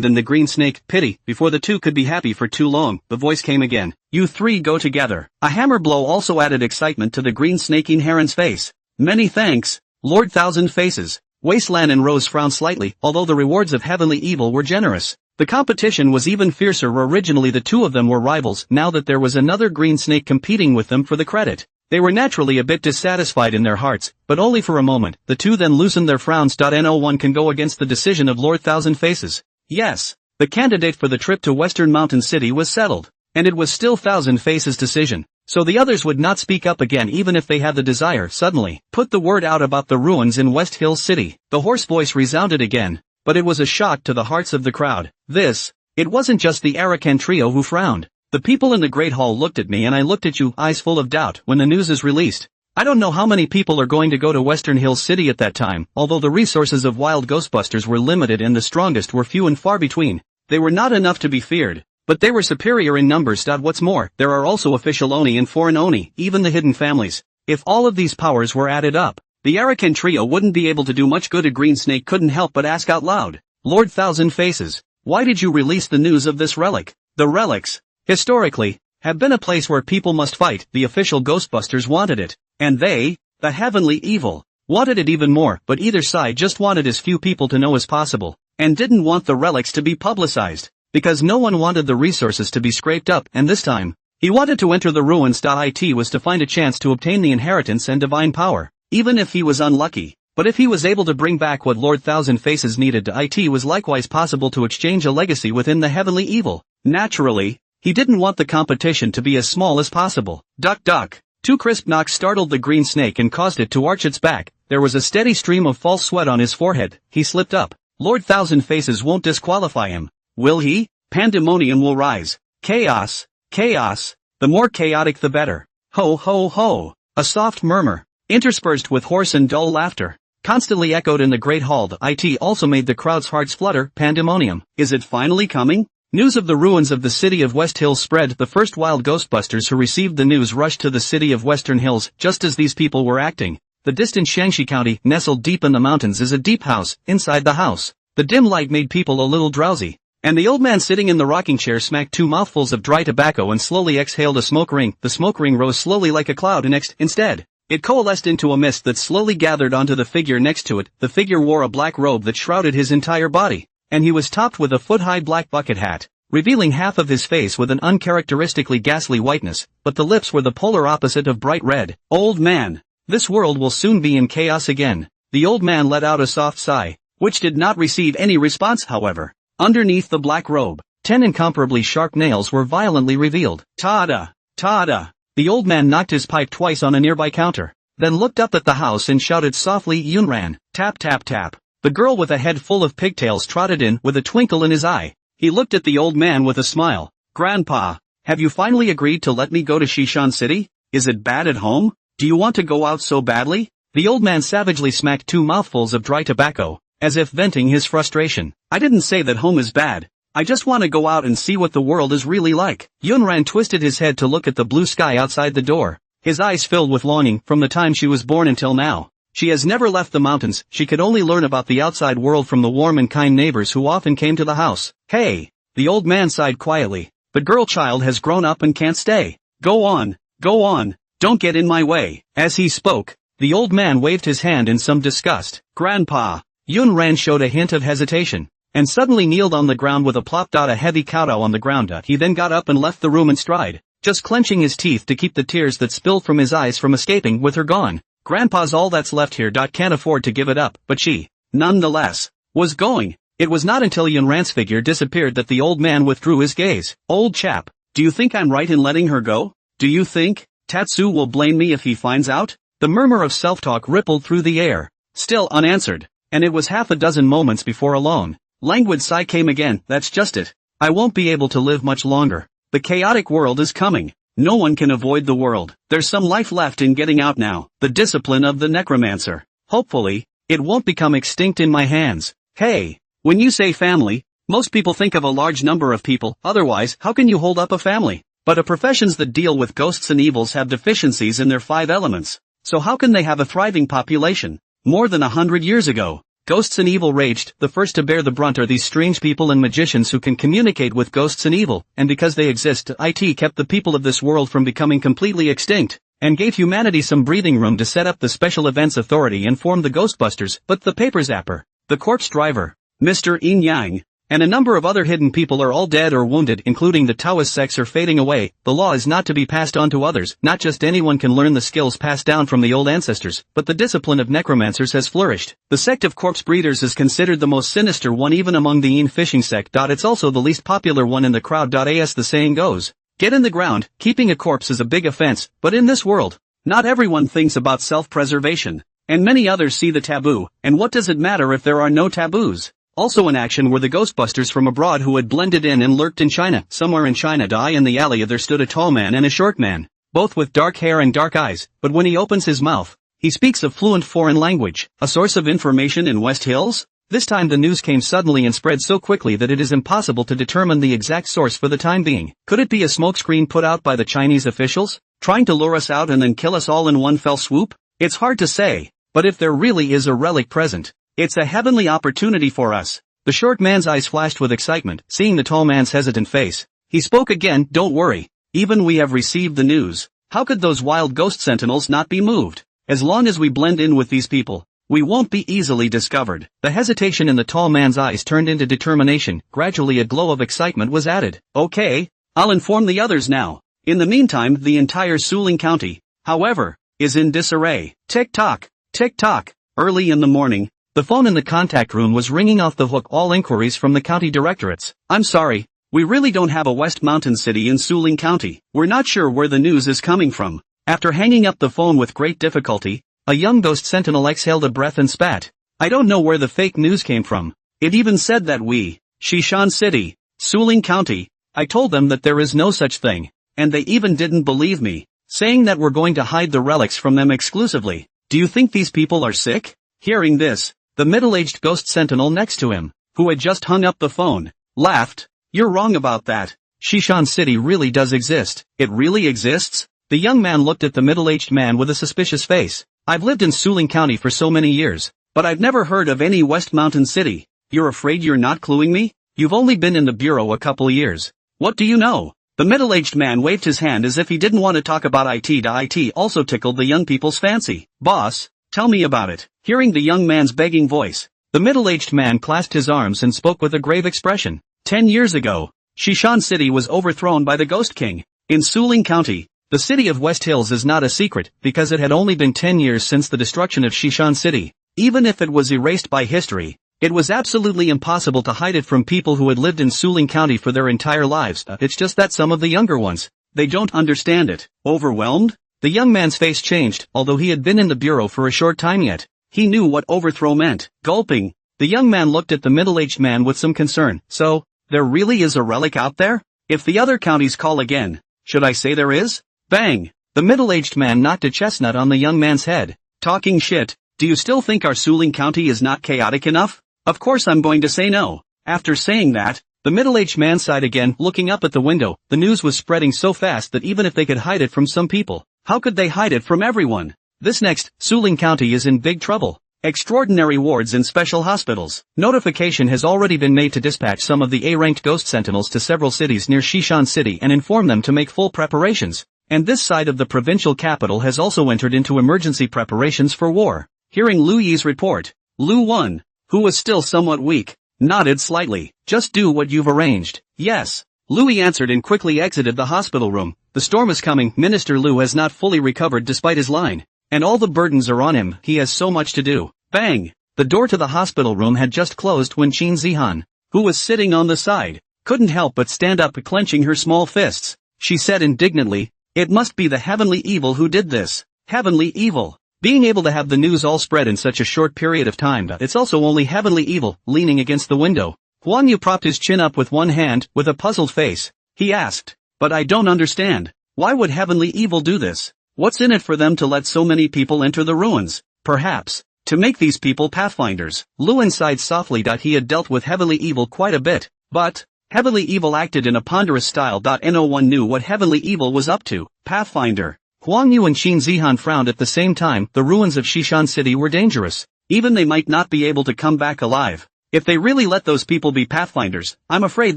than the Green Snake. Pity, before the 2 could be happy for too long, the voice came again. You 3 go together. A hammer blow also added excitement to the Green Snaking Heron's face. Many thanks, Lord Thousand Faces. Wasteland and Rose frowned slightly, although the rewards of heavenly evil were generous. The competition was even fiercer. Originally the 2 of them were rivals. Now that there was another Green Snake competing with them for the credit, they were naturally a bit dissatisfied in their hearts, but only for a moment. The 2 then loosened their frowns. No one can go against the decision of Lord Thousand Faces. Yes, the candidate for the trip to Western Mountain City was settled, and it was still Thousand Faces' decision. So the others would not speak up again even if they had the desire. Suddenly, put the word out about the ruins in West Hill City. The hoarse voice resounded again, but it was a shock to the hearts of the crowd. It wasn't just the Arakan trio who frowned. The people in the Great Hall looked at me and I looked at you, eyes full of doubt. When the news is released, I don't know how many people are going to go to Western Hill City at that time. Although the resources of wild Ghostbusters were limited and the strongest were few and far between, they were not enough to be feared. But they were superior in numbers. What's more, there are also official Oni and foreign Oni, even the hidden families. If all of these powers were added up, the Arakan trio wouldn't be able to do much good. A Green Snake couldn't help but ask out loud. Lord Thousand Faces, why did you release the news of this relic? The relics, historically, have been a place where people must fight. The official Ghostbusters wanted it, and they, the heavenly evil, wanted it even more, but either side just wanted as few people to know as possible. and didn't want the relics to be publicized, because no one wanted the resources to be scraped up, and this time, he wanted to enter the ruins. It was to find a chance to obtain the inheritance and divine power, even if he was unlucky. But if he was able to bring back what Lord Thousand Faces needed, it was likewise possible to exchange a legacy within the heavenly evil. Naturally, he didn't want the competition to be as small as possible. Duck duck. Two crisp knocks startled the green snake and caused it to arch its back. There was a steady stream of false sweat on his forehead. He slipped up. Lord Thousand Faces won't disqualify him, will he? Pandemonium will rise. Chaos. Chaos. The more chaotic the better. Ho ho ho. A soft murmur, interspersed with hoarse and dull laughter, constantly echoed in the great hall. It also made the crowd's hearts flutter. Pandemonium. Is it finally coming? News of the ruins of the city of West Hills spread. The first wild Ghostbusters who received the news rushed to the city of Western Hills, just as these people were acting. The distant Shangxi County, nestled deep in the mountains, is a deep house. Inside the house, the dim light made people a little drowsy, and the old man sitting in the rocking chair smacked two mouthfuls of dry tobacco and slowly exhaled a smoke ring. The smoke ring rose slowly like a cloud, and instead, it coalesced into a mist that slowly gathered onto the figure next to it. The figure wore a black robe that shrouded his entire body, and he was topped with a foot-high black bucket hat, revealing half of his face with an uncharacteristically ghastly whiteness, but the lips were the polar opposite of bright red. Old man, this world will soon be in chaos again. The old man let out a soft sigh, which did not receive any response. However, underneath the black robe, 10 incomparably sharp nails were violently revealed. Ta-da! Ta-da! The old man knocked his pipe twice on a nearby counter, then looked up at the house and shouted softly, Yunran. Tap tap tap. The girl with a head full of pigtails trotted in with a twinkle in his eye. He looked at the old man with a smile. Grandpa, have you finally agreed to let me go to Shishan City? Is it bad at home? Do you want to go out so badly? The old man savagely smacked two mouthfuls of dry tobacco, as if venting his frustration. I didn't say that home is bad. I just want to go out and see what the world is really like. Yunran twisted his head to look at the blue sky outside the door. His eyes filled with longing. From the time she was born until now, she has never left the mountains. She could only learn about the outside world from the warm and kind neighbors who often came to the house. Hey! The old man sighed quietly. The girl child has grown up and can't stay. Go on. Go on. Don't get in my way. As he spoke, the old man waved his hand in some disgust. Grandpa. Yunran showed a hint of hesitation, and suddenly kneeled on the ground with a plop. A heavy kowtow on the ground. He then got up and left the room in stride, just clenching his teeth to keep the tears that spilled from his eyes from escaping. With her gone, Grandpa's all that's left here. Can't afford to give it up. But she, nonetheless, was going. It was not until Yunran's figure disappeared that the old man withdrew his gaze. Old chap, do you think I'm right in letting her go? Do you think Tatsu will blame me if he finds out? The murmur of self-talk rippled through the air, still unanswered, and it was half a dozen moments before a lone, languid sigh came again. That's just it. I won't be able to live much longer. The chaotic world is coming. No one can avoid the world. There's some life left in getting out now. The discipline of the necromancer. Hopefully, it won't become extinct in my hands. Hey! When you say family, most people think of a large number of people. Otherwise, how can you hold up a family? But professions that deal with ghosts and evils have deficiencies in their 5 elements. So how can they have a thriving population? More than 100 years ago, ghosts and evil raged. The first to bear the brunt are these strange people and magicians who can communicate with ghosts and evil, and because they exist, it kept the people of this world from becoming completely extinct, and gave humanity some breathing room to set up the Special Events Authority and form the Ghostbusters. But the paper zapper, the corpse driver, Mr. Yin Yang, and a number of other hidden people are all dead or wounded, including the Taoist sects are fading away. The law is not to be passed on to others. Not just anyone can learn the skills passed down from the old ancestors, but the discipline of necromancers has flourished. The sect of corpse breeders is considered the most sinister one even among the Yin fishing sect. It's also the least popular one in the crowd. As the saying goes, get in the ground. Keeping a corpse is a big offense, but in this world, not everyone thinks about self-preservation, and many others see the taboo. And what does it matter if there are no taboos? Also in action were the Ghostbusters from abroad who had blended in and lurked in China. Somewhere in China, in the alley there stood a tall man and a short man, both with dark hair and dark eyes, but when he opens his mouth, he speaks a fluent foreign language. A source of information in West Hills? This time the news came suddenly and spread so quickly that it is impossible to determine the exact source for the time being. Could it be a smokescreen put out by the Chinese officials, trying to lure us out and then kill us all in one fell swoop? It's hard to say, but if there really is a relic present, it's a heavenly opportunity for us. The short man's eyes flashed with excitement, seeing the tall man's hesitant face. He spoke again. Don't worry. Even we have received the news. How could those wild ghost sentinels not be moved? As long as we blend in with these people, We won't be easily discovered. The hesitation in the tall man's eyes turned into determination. Gradually a glow of excitement was added. Okay, I'll inform the others now. In the meantime, the entire Suling County, however, is in disarray. Tick-tock, tick-tock. Early in the morning, the phone in the contact room was ringing off the hook all inquiries from the county directorates. I'm sorry, we really don't have a West Mountain city in Suling County. We're not sure where the news is coming from. After hanging up the phone with great difficulty, a young ghost sentinel exhaled a breath and spat. I don't know where the fake news came from. It even said that Shishan City, Suling County. I told them that there is no such thing, and they even didn't believe me, saying that we're going to hide the relics from them exclusively. Do you think these people are sick? Hearing this, the middle-aged ghost sentinel next to him, who had just hung up the phone, laughed. You're wrong about that. Shishan City really does exist. It really exists? The young man looked at the middle-aged man with a suspicious face. I've lived in Suling County for so many years, but I've never heard of any West Mountain city. You're afraid you're not cluing me? You've only been in the bureau a couple years. What do you know? The middle-aged man waved his hand as if he didn't want to talk about IT. IT also tickled the young people's fancy. Boss, tell me about it. Hearing the young man's begging voice, the middle-aged man clasped his arms and spoke with a grave expression. 10 years ago, Shishan City was overthrown by the Ghost King. In Suling County, the city of West Hills is not a secret because it had only been 10 years since the destruction of Shishan City. Even if it was erased by history, it was absolutely impossible to hide it from people who had lived in Suling County for their entire lives. It's just that some of the younger ones, they don't understand it. Overwhelmed? The young man's face changed. Although he had been in the bureau for a short time yet, he knew what overthrow meant. Gulping, the young man looked at the middle-aged man with some concern. So, there really is a relic out there? If the other counties call again, should I say there is? Bang! The middle-aged man knocked a chestnut on the young man's head. Talking shit, do you still think our Suling County is not chaotic enough? Of course I'm going to say no. After saying that, the middle-aged man sighed again, looking up at the window. The news was spreading so fast that even if they could hide it from some people, how could they hide it from everyone? This next, Suling County is in big trouble. Extraordinary wards in special hospitals. Notification has already been made to dispatch some of the A-ranked ghost sentinels to several cities near Shishan City and inform them to make full preparations. And this side of the provincial capital has also entered into emergency preparations for war. Hearing Lu Yi's report, Lu Wan, who was still somewhat weak, nodded slightly. Just do what you've arranged. Yes. Lu Yi answered and quickly exited the hospital room. The storm is coming. Minister Lu has not fully recovered despite his line. And all the burdens are on him. He has so much to do. Bang! The door to the hospital room had just closed when Qin Zihan, who was sitting on the side, couldn't help but stand up, clenching her small fists. She said indignantly, it must be the heavenly evil who did this. Heavenly evil. Being able to have the news all spread in such a short period of time, it's also only heavenly evil. Leaning against the window, Huang Yu propped his chin up with one hand, with a puzzled face. He asked, but I don't understand. Why would heavenly evil do this? What's in it for them to let so many people enter the ruins? Perhaps, to make these people pathfinders. Luan sighed softly. He had dealt with heavenly evil quite a bit, but heavenly evil acted in a ponderous style. No one knew what heavenly evil was up to. Pathfinder. Huang Yu and Qin Zihan frowned at the same time. The ruins of Shishan City were dangerous. Even they might not be able to come back alive. If they really let those people be pathfinders, I'm afraid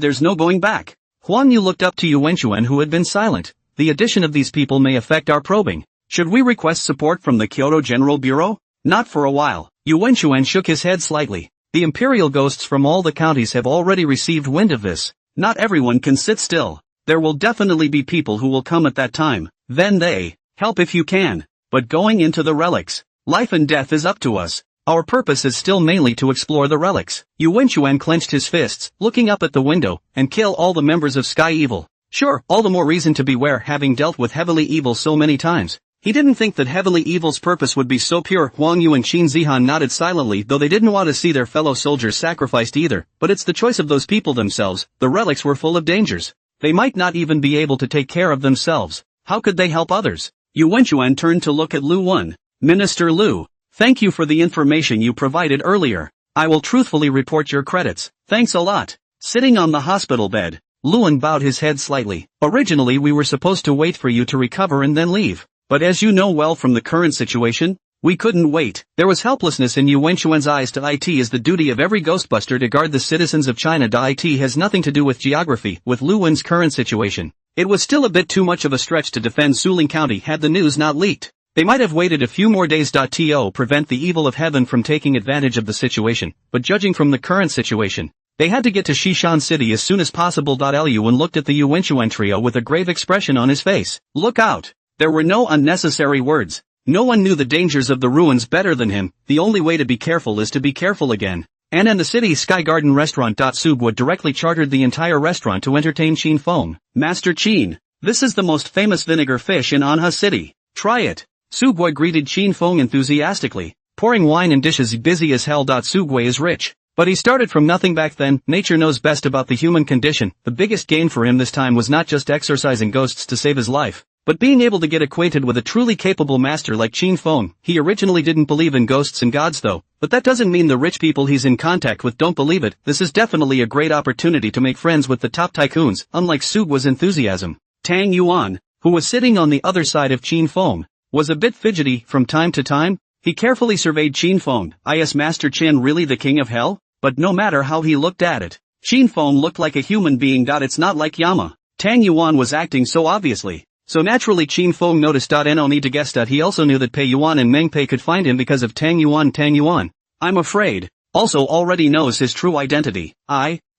there's no going back. Huang Yu looked up to Yu Wenchuan, who had been silent. The addition of these people may affect our probing. Should we request support from the Kyoto General Bureau? Not for a while. Yu Wenchuan shook his head slightly. The imperial ghosts from all the counties have already received wind of this. Not everyone can sit still. There will definitely be people who will come at that time. Then they, help if you can. But going into the relics, life and death is up to us. Our purpose is still mainly to explore the relics. Yu Wenchuan clenched his fists, looking up at the window, and kill all the members of Sky Evil. Sure, all the more reason to beware, having dealt with heavenly evil so many times. He didn't think that heavenly evil's purpose would be so pure. Huang Yu and Qin Zihan nodded silently, though they didn't want to see their fellow soldiers sacrificed either. But it's the choice of those people themselves. The relics were full of dangers. They might not even be able to take care of themselves. How could they help others? Yu Wenchuan turned to look at Lu Wan. Minister Lu, thank you for the information you provided earlier. I will truthfully report your credits. Thanks a lot. Sitting on the hospital bed, Luan bowed his head slightly. Originally we were supposed to wait for you to recover and then leave. But as you know well from the current situation, we couldn't wait. There was helplessness in Yu Wenchuan's eyes. It is the duty of every ghostbuster to guard the citizens of China. It has nothing to do with geography. With Lu Wen's current situation, it was still a bit too much of a stretch to defend Suling County had the news not leaked. They might have waited a few more days to prevent the evil of heaven from taking advantage of the situation, but judging from the current situation, they had to get to Shishan City as soon as possible. Liu looked at the Yuanchuan trio with a grave expression on his face. Look out! There were no unnecessary words. No one knew the dangers of the ruins better than him. The only way to be careful is to be careful again. And in the city's Sky Garden restaurant. Subwood directly chartered the entire restaurant to entertain Qin Feng. Master Qin, this is the most famous vinegar fish in Anha City. Try it. Sugui greeted Qin Feng enthusiastically, pouring wine in dishes busy as hell. Sugui is rich, but he started from nothing back then. Nature knows best about the human condition. The biggest gain for him this time was not just exorcising ghosts to save his life, but being able to get acquainted with a truly capable master like Qin Feng. He originally didn't believe in ghosts and gods though, but that doesn't mean the rich people he's in contact with don't believe it. This is definitely a great opportunity to make friends with the top tycoons. Unlike Sugui's enthusiasm, Tang Yuan, who was sitting on the other side of Qin Feng, was a bit fidgety from time to time. He carefully surveyed Qin Feng. Is Master Qin really the king of hell? But no matter how he looked at it, Qin Feng looked like a human being. It's not like Yama. Tang Yuan was acting so obviously. So naturally Qin Feng noticed. No need to guess. He also knew that Pei Yuan and Meng Pei could find him because of Tang Yuan. Tang Yuan, I'm afraid, also already knows his true identity.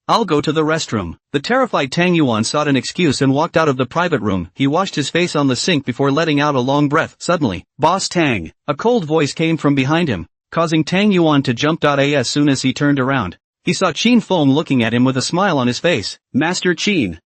I'll go to the restroom. The terrified Tang Yuan sought an excuse and walked out of the private room. He washed his face on the sink before letting out a long breath. Suddenly, Boss Tang, a cold voice came from behind him, causing Tang Yuan to jump. As soon as he turned around, he saw Qin Feng looking at him with a smile on his face. Master Qin.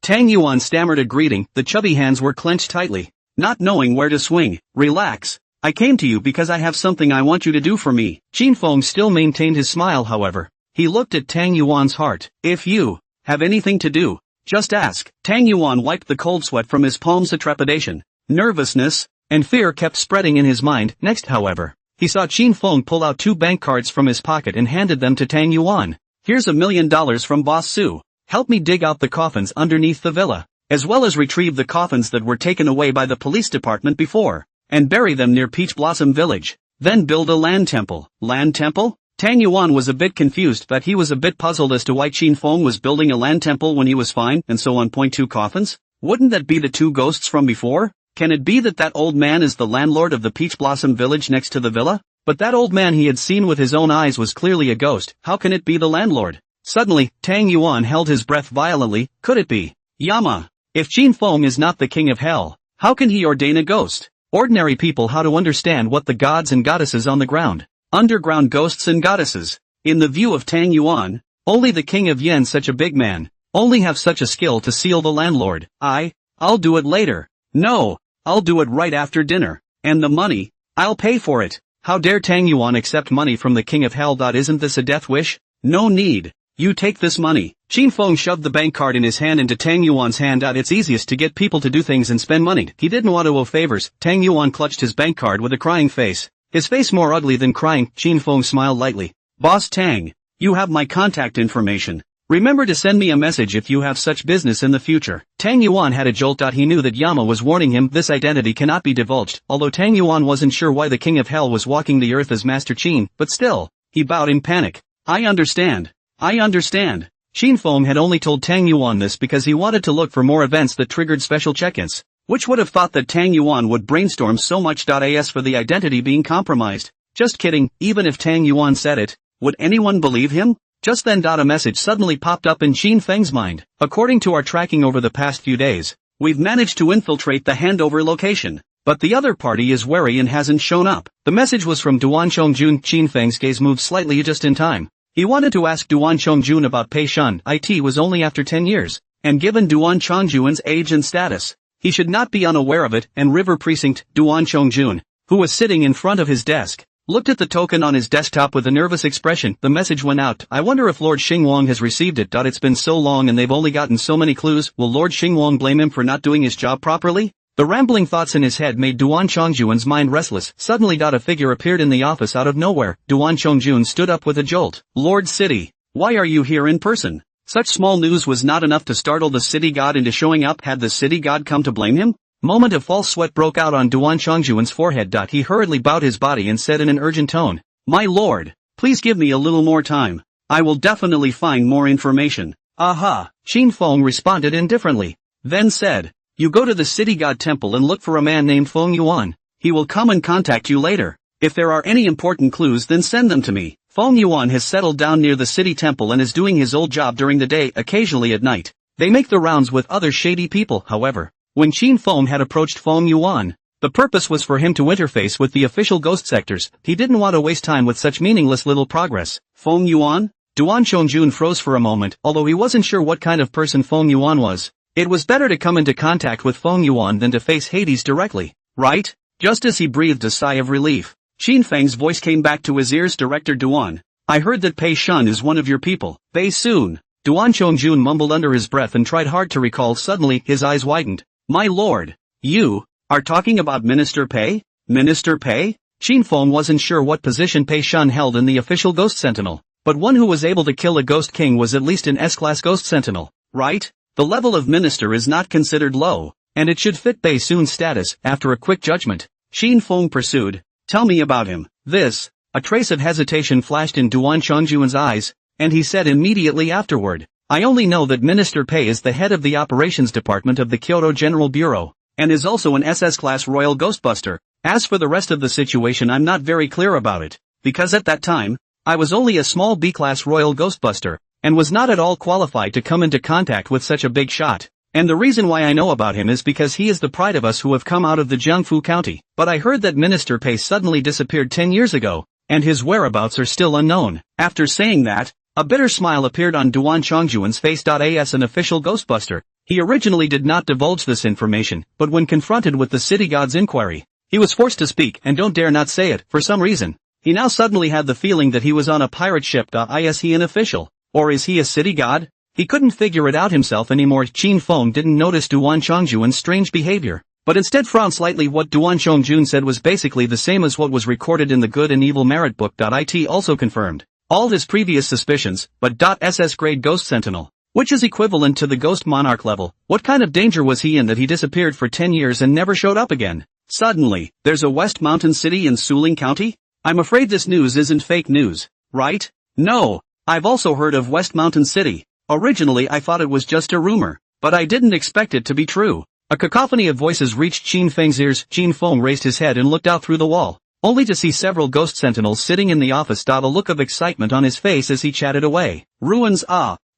Tang Yuan stammered a greeting. The chubby hands were clenched tightly, not knowing where to swing. Relax. I came to you because I have something I want you to do for me. Qin Feng still maintained his smile however. He looked at Tang Yuan's heart. If you have anything to do, just ask. Tang Yuan wiped the cold sweat from his palms. The trepidation, nervousness, and fear kept spreading in his mind. Next however, he saw Qin Feng pull out 2 bank cards from his pocket and handed them to Tang Yuan. Here's $1 million from Boss Su. Help me dig out the coffins underneath the villa, as well as retrieve the coffins that were taken away by the police department before, and bury them near Peach Blossom Village. Then build a land temple. Land temple? Tang Yuan was a bit confused, but he was a bit puzzled as to why Qin Feng was building a land temple when he was fine, and so on. 2 coffins? Wouldn't that be the 2 ghosts from before? Can it be that old man is the landlord of the Peach Blossom Village next to the villa? But that old man he had seen with his own eyes was clearly a ghost. How can it be the landlord? Suddenly, Tang Yuan held his breath violently. Could it be Yama? If Qin Feng is not the king of hell, how can he ordain a ghost? Ordinary people how to understand what the gods and goddesses on the ground. Underground ghosts and goddesses. In the view of Tang Yuan, only the king of Yen, such a big man, only have such a skill to seal the landlord. I'll do it later. No, I'll do it right after dinner. And the money, I'll pay for it. How dare Tang Yuan accept money from the king of hell? Isn't this a death wish? No need. You take this money. Qin Feng shoved the bank card in his hand into Tang Yuan's hand. It's easiest to get people to do things and spend money. He didn't want to owe favors. Tang Yuan clutched his bank card with a crying face. His face more ugly than crying. Qin Feng smiled lightly. Boss Tang, you have my contact information. Remember to send me a message if you have such business in the future. Tang Yuan had a jolt. He knew that Yama was warning him. This identity cannot be divulged. Although Tang Yuan wasn't sure why the king of hell was walking the earth as Master Qin, but still, he bowed in panic. I understand. Qin Feng had only told Tang Yuan this because he wanted to look for more events that triggered special check-ins. Which would have thought that Tang Yuan would brainstorm so much. As for the identity being compromised, just kidding. Even if Tang Yuan said it, would anyone believe him? Just then a message suddenly popped up in Qin Feng's mind. According to our tracking over the past few days, we've managed to infiltrate the handover location, but the other party is wary and hasn't shown up. The message was from Duan Chongjun. Qin Feng's gaze moved slightly just in time. He wanted to ask Duan Chongjun about Pei Shun. It was only after 10 years, and given Duan Chongjun's age and status, he should not be unaware of it. And River Precinct, Duan Chongjun, who was sitting in front of his desk, looked at the token on his desktop with a nervous expression. The message went out. I wonder if Lord Xingwang has received it. It's been so long and they've only gotten so many clues. Will Lord Xingwang blame him for not doing his job properly? The rambling thoughts in his head made Duan Chongjun's mind restless. Suddenly a figure appeared in the office out of nowhere. Duan Chongjun stood up with a jolt. Lord City, why are you here in person? Such small news was not enough to startle the city god into showing up. Had the city god come to blame him? Moment of false sweat broke out on Duan Chongjun's forehead. He hurriedly bowed his body and said in an urgent tone, My lord, please give me a little more time. I will definitely find more information. Aha, Qin Feng responded indifferently. Then said, You go to the city god temple and look for a man named Feng Yuan. He will come and contact you later. If there are any important clues then send them to me. Feng Yuan has settled down near the city temple and is doing his old job during the day, occasionally at night. They make the rounds with other shady people, however. When Qin Feng had approached Feng Yuan, the purpose was for him to interface with the official ghost sectors. He didn't want to waste time with such meaningless little progress. Feng Yuan? Duan Chongjun froze for a moment, although he wasn't sure what kind of person Feng Yuan was. It was better to come into contact with Feng Yuan than to face Hades directly, right? Just as he breathed a sigh of relief, Qin Feng's voice came back to his ears. Director Duan, I heard that Pei Shun is one of your people. Pei Soon. Duan Chongjun mumbled under his breath and tried hard to recall. Suddenly, his eyes widened. My lord, you are talking about Minister Pei? Minister Pei? Qin Feng wasn't sure what position Pei Shun held in the official Ghost Sentinel, but one who was able to kill a Ghost King was at least an S-class Ghost Sentinel, right? The level of minister is not considered low, and it should fit Pei Soon's status. After a quick judgment, Qin Feng pursued, tell me about him. A trace of hesitation flashed in Duan Chongjun's eyes, and he said immediately afterward, I only know that Minister Pei is the head of the operations department of the Kyoto General Bureau, and is also an SS-class Royal Ghostbuster. As for the rest of the situation, I'm not very clear about it, because at that time, I was only a small B-class Royal Ghostbuster, and was not at all qualified to come into contact with such a big shot. And the reason why I know about him is because he is the pride of us who have come out of the Jiangfu County. But I heard that Minister Pei suddenly disappeared 10 years ago, and his whereabouts are still unknown. After saying that, a bitter smile appeared on Duan Chongjun's face. As an official Ghostbuster, he originally did not divulge this information, but when confronted with the city god's inquiry, he was forced to speak, and don't dare not say it. For some reason, he now suddenly had the feeling that he was on a pirate ship. Is he an official? Or is he a city god? He couldn't figure it out himself anymore. Qin Feng didn't notice Duan Chongjun's strange behavior, but instead frowned slightly. What Duan Chongjun said was basically the same as what was recorded in the Good and Evil Merit book. It also confirmed all his previous suspicions, but SS grade Ghost Sentinel, which is equivalent to the Ghost Monarch level. What kind of danger was he in that he disappeared for 10 years and never showed up again? Suddenly, there's a West Mountain City in Suling County? I'm afraid this news isn't fake news, right? No, I've also heard of West Mountain City. Originally I thought it was just a rumor, but I didn't expect it to be true. A cacophony of voices reached Qin Feng's ears. Qin Feng raised his head and looked out through the wall, only to see several ghost sentinels sitting in the office. A look of excitement on his face as he chatted away. Ruins,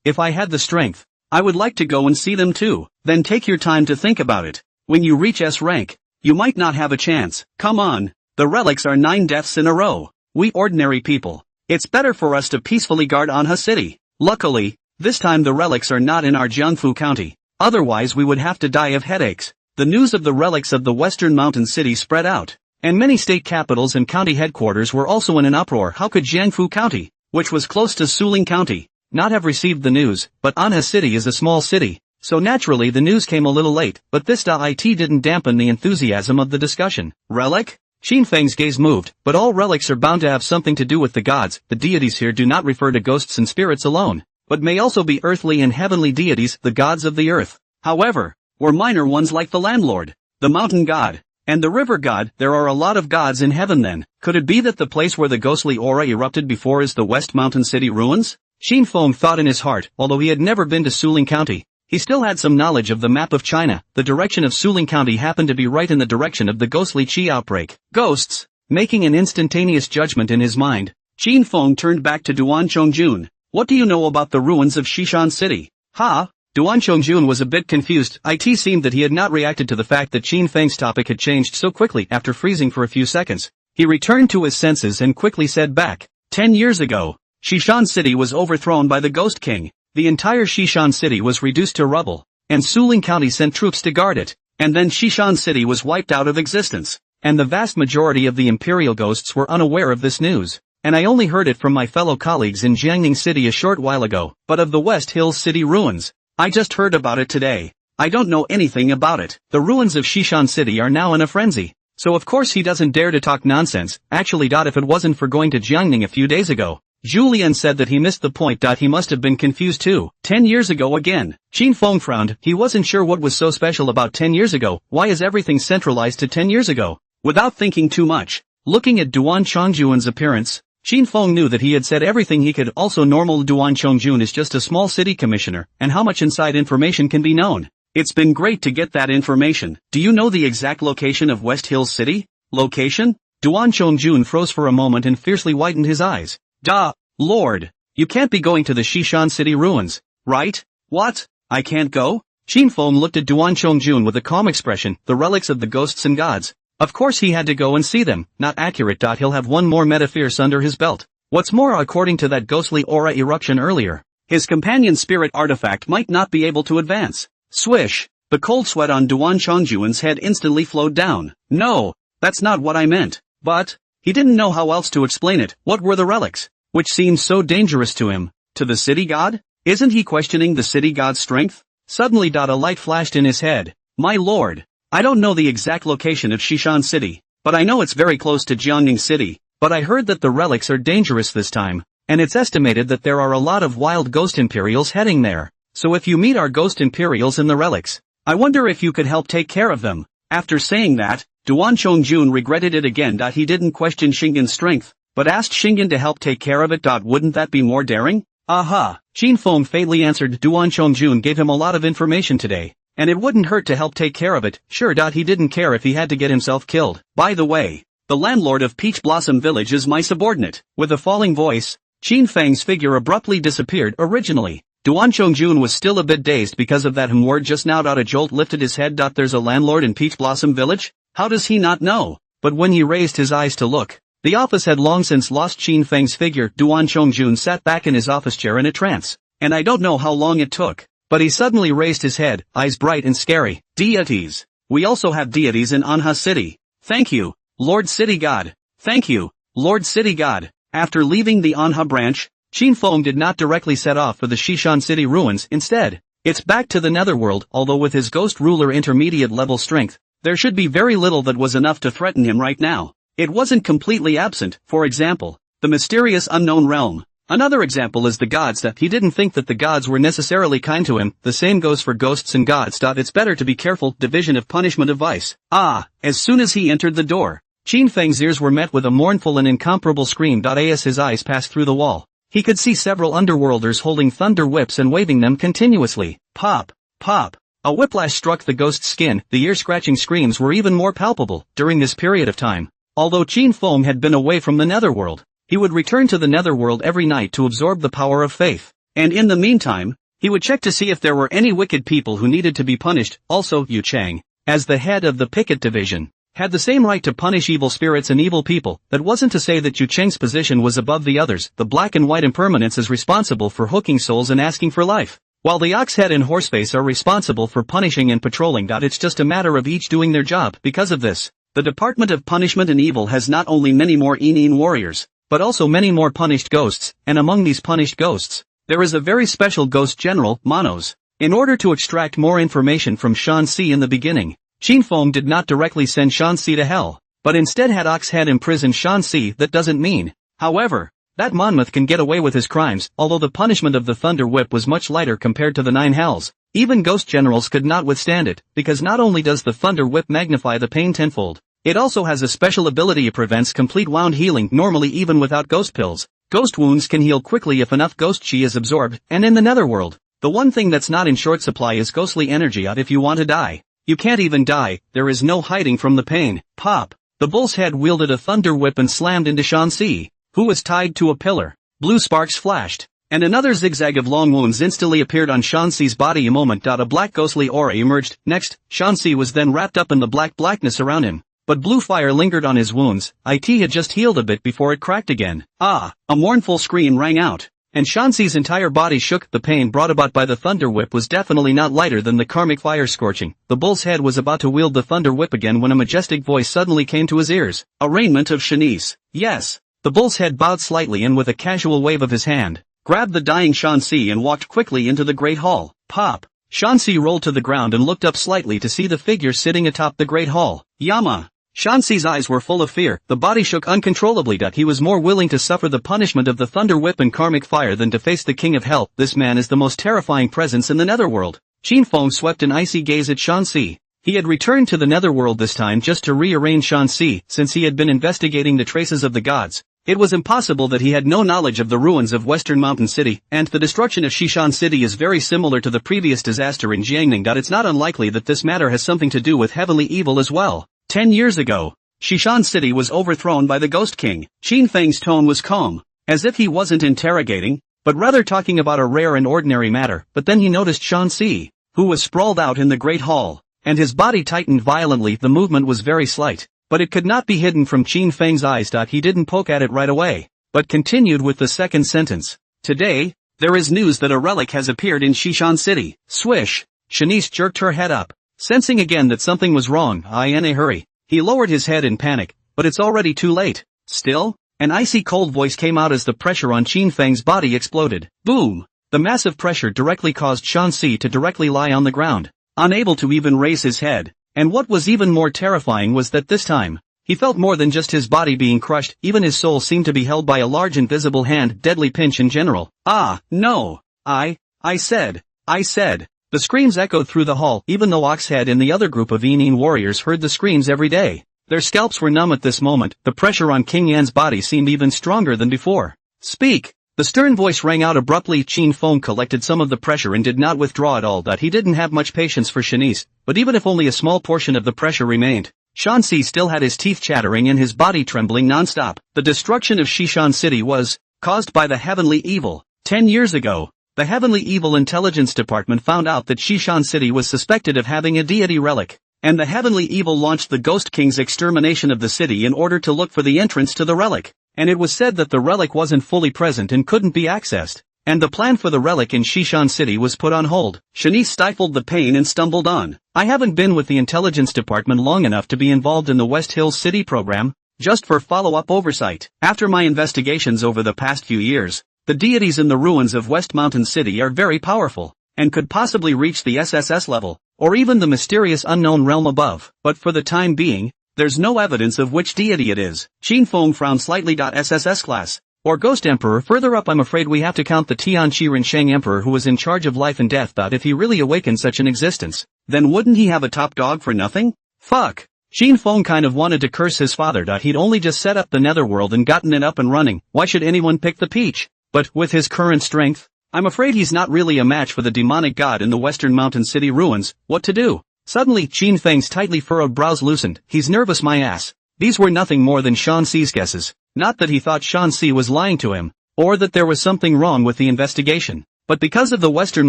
if I had the strength, I would like to go and see them too. Then take your time to think about it. When you reach S rank, you might not have a chance. Come on, the relics are 9 deaths in a row. We ordinary people, it's better for us to peacefully guard Anha City. Luckily, this time the relics are not in our Jiangfu County, otherwise we would have to die of headaches. The news of the relics of the Western Mountain City spread out, and many state capitals and county headquarters were also in an uproar. How could Jiangfu County, which was close to Suling County, not have received the news? But Anha City is a small city, so naturally the news came a little late, but this it didn't dampen the enthusiasm of the discussion. Relic? Qin Feng's gaze moved, but all relics are bound to have something to do with the gods. The deities here do not refer to ghosts and spirits alone, but may also be earthly and heavenly deities, the gods of the earth. However, or minor ones like the landlord, the mountain god, and the river god. There are a lot of gods in heaven then. Could it be that the place where the ghostly aura erupted before is the West Mountain City ruins? Qin Feng thought in his heart. Although he had never been to Suling County, he still had some knowledge of the map of China. The direction of Suling County happened to be right in the direction of the ghostly Qi outbreak. Ghosts! Making an instantaneous judgment in his mind, Qin Feng turned back to Duan Chongjun. What do you know about the ruins of Shishan City? Duan Chongjun was a bit confused. It seemed that he had not reacted to the fact that Qin Feng's topic had changed so quickly. After freezing for a few seconds, he returned to his senses and quickly said back. 10 years ago, Shishan City was overthrown by the Ghost King. The entire Shishan City was reduced to rubble, and Suling County sent troops to guard it, and then Shishan City was wiped out of existence, and the vast majority of the Imperial Ghosts were unaware of this news, and I only heard it from my fellow colleagues in Jiangning City a short while ago. But of the West Hills City ruins, I just heard about it today. I don't know anything about it. The ruins of Shishan City are now in a frenzy, so of course he doesn't dare to talk nonsense. Actually, if it wasn't for going to Jiangning a few days ago, Julian said that he missed the point. He must have been confused too. 10 years ago again. Qin Feng frowned. He wasn't sure what was so special about 10 years ago. Why is everything centralized to 10 years ago? Without thinking too much, looking at Duan Chongjun's appearance, Qin Feng knew that he had said everything he could. Also, normal Duan Chongjun is just a small city commissioner, and how much inside information can be known? It's been great to get that information. Do you know the exact location of West Hills City? Location? Duan Chongjun froze for a moment and fiercely widened his eyes. Duh, Lord. You can't be going to the Shishan City ruins, right? What? I can't go? Qinfeng looked at Duan Chongjun with a calm expression, the relics of the ghosts and gods. Of course he had to go and see them, not accurate. He'll have one more metafierce under his belt. What's more, according to that ghostly aura eruption earlier, his companion spirit artifact might not be able to advance. Swish! The cold sweat on Duan Chongjun's head instantly flowed down. No, that's not what I meant. But, he didn't know how else to explain it. What were the relics? Which seemed so dangerous to him. To the city god? Isn't he questioning the city god's strength? Suddenly a light flashed in his head. My lord. I don't know the exact location of Shishan City, but I know it's very close to Jiangning City. But I heard that the relics are dangerous this time, and it's estimated that there are a lot of wild ghost Imperials heading there. So if you meet our ghost Imperials in the relics, I wonder if you could help take care of them. After saying that, Duan Chongjun regretted it again. He didn't question Shingen's strength, but asked Shingen to help take care of it. Wouldn't that be more daring? Aha! Qinfeng faintly answered. Duan Chongjun gave him a lot of information today, and it wouldn't hurt to help take care of it. Sure. He didn't care if he had to get himself killed. By the way, the landlord of Peach Blossom Village is my subordinate. With a falling voice, Qinfeng's figure abruptly disappeared. Originally, Duan Chongjun was still a bit dazed because of that word just now. A jolt lifted his head. There's a landlord in Peach Blossom Village? How does he not know? But when he raised his eyes to look, the office had long since lost Qinfeng's figure. Duan Chongjun sat back in his office chair in a trance, and I don't know how long it took, but he suddenly raised his head, eyes bright and scary. Deities. We also have deities in Anha City. Thank you, Lord City God. Thank you, Lord City God. After leaving the Anha branch, Qinfeng did not directly set off for the Shishan City ruins. Instead, it's back to the Netherworld. Although with his ghost ruler intermediate level strength, there should be very little that was enough to threaten him right now. It wasn't completely absent. For example, the mysterious unknown realm. Another example is the gods. He didn't think that the gods were necessarily kind to him. The same goes for ghosts and gods. It's better to be careful. Division of punishment of vice. As soon as he entered the door, Qinfeng's ears were met with a mournful and incomparable scream. As his eyes passed through the wall, he could see several underworlders holding thunder whips and waving them continuously. Pop! Pop! A whiplash struck the ghost's skin. The ear-scratching screams were even more palpable during this period of time. Although Qinfeng had been away from the Netherworld, he would return to the Netherworld every night to absorb the power of faith. And in the meantime, he would check to see if there were any wicked people who needed to be punished. Also, Yu Chang, as the head of the Picket Division, had the same right to punish evil spirits and evil people. That wasn't to say that Yu Cheng's position was above the others. The black and white impermanence is responsible for hooking souls and asking for life, while the Oxhead and Horseface are responsible for punishing and patrolling. It's just a matter of each doing their job. Because of this, the Department of Punishment and Evil has not only many more Inin warriors, but also many more punished ghosts, and among these punished ghosts, there is a very special ghost general, Manos. In order to extract more information from Shanxi in the beginning, Qinfeng did not directly send Shanxi to hell, but instead had Oxhead imprison Shanxi. That doesn't mean, however, that Monmouth can get away with his crimes. Although the punishment of the Thunder Whip was much lighter compared to the 9 hells, even ghost generals could not withstand it, because not only does the Thunder Whip magnify the pain tenfold, it also has a special ability. It prevents complete wound healing. Normally, even without ghost pills, ghost wounds can heal quickly if enough ghost chi is absorbed. And in the Netherworld, the one thing that's not in short supply is ghostly energy. If you want to die, you can't even die. There is no hiding from the pain. Pop! The bull's head wielded a thunder whip and slammed into Shanxi, who was tied to a pillar. Blue sparks flashed, and another zigzag of long wounds instantly appeared on Shanxi's body. A moment. A black ghostly aura emerged. Next, Shanxi was then wrapped up in the blackness around him. But blue fire lingered on his wounds. It had just healed a bit before it cracked again. A mournful scream rang out, and Shanxi's entire body shook. The pain brought about by the thunder whip was definitely not lighter than the karmic fire scorching. The bull's head was about to wield the thunder whip again when a majestic voice suddenly came to his ears. Arraignment of Shanice. Yes. The bull's head bowed slightly and with a casual wave of his hand, grabbed the dying Shanxi and walked quickly into the great hall. Pop! Shanxi rolled to the ground and looked up slightly to see the figure sitting atop the great hall. Yama! Shanxi's eyes were full of fear. The body shook uncontrollably. He was more willing to suffer the punishment of the thunder whip and karmic fire than to face the king of hell. This man is the most terrifying presence in the Netherworld. Qinfeng swept an icy gaze at Shanxi. He had returned to the Netherworld this time just to rearrange Shanxi. Since he had been investigating the traces of the gods, it was impossible that he had no knowledge of the ruins of Western Mountain City, and the destruction of Shishan City is very similar to the previous disaster in Jiangning. It's not unlikely that this matter has something to do with heavenly evil as well. 10 years ago, Shishan City was overthrown by the Ghost King. Qin Feng's tone was calm, as if he wasn't interrogating, but rather talking about a rare and ordinary matter. But then he noticed Shanxi, who was sprawled out in the Great Hall, and his body tightened violently. The movement was very slight, but it could not be hidden from Qin Feng's eyes. He didn't poke at it right away, but continued with the second sentence. Today, there is news that a relic has appeared in Shishan City. Swish! Shanice jerked her head up, sensing again that something was wrong. In a hurry, he lowered his head in panic, but it's already too late. Still, an icy cold voice came out as the pressure on Qin Feng's body exploded. Boom! The massive pressure directly caused Shanxi to directly lie on the ground, unable to even raise his head. And what was even more terrifying was that this time, he felt more than just his body being crushed. Even his soul seemed to be held by a large invisible hand. Deadly pinch in general. Ah, no! I said. The screams echoed through the hall. Even though Oxhead and the other group of Enin warriors heard the screams every day, their scalps were numb at this moment. The pressure on King Yan's body seemed even stronger than before. Speak! The stern voice rang out abruptly. Qin Feng collected some of the pressure and did not withdraw at all. He didn't have much patience for Shanice, but even if only a small portion of the pressure remained, Shanxi still had his teeth chattering and his body trembling non-stop. The destruction of Shishan City was caused by the Heavenly Evil. 10 years ago, the Heavenly Evil Intelligence Department found out that Shishan City was suspected of having a deity relic, and the Heavenly Evil launched the Ghost King's extermination of the city in order to look for the entrance to the relic. And it was said that the relic wasn't fully present and couldn't be accessed, and the plan for the relic in Shishan City was put on hold. Shanice stifled the pain and stumbled on. I haven't been with the intelligence department long enough to be involved in the West Hills City program, just for follow-up oversight. After my investigations over the past few years, the deities in the ruins of West Mountain City are very powerful, and could possibly reach the SSS level, or even the mysterious unknown realm above. But for the time being, there's no evidence of which deity it is. Qin Feng frowned slightly. SSS class, or Ghost Emperor. Further up, I'm afraid we have to count the Tian Qiren Sheng Emperor, who was in charge of life and death. If he really awakened such an existence, then wouldn't he have a top dog for nothing? Fuck. Qin Feng kind of wanted to curse his father. He'd only just set up the Netherworld and gotten it up and running. Why should anyone pick the peach? But with his current strength, I'm afraid he's not really a match for the demonic god in the Western Mountain City ruins. What to do? Suddenly Qin Feng's tightly furrowed brows loosened. He's nervous, my ass. These were nothing more than Shanxi's guesses. Not that he thought Shanxi was lying to him, or that there was something wrong with the investigation, but because of the Western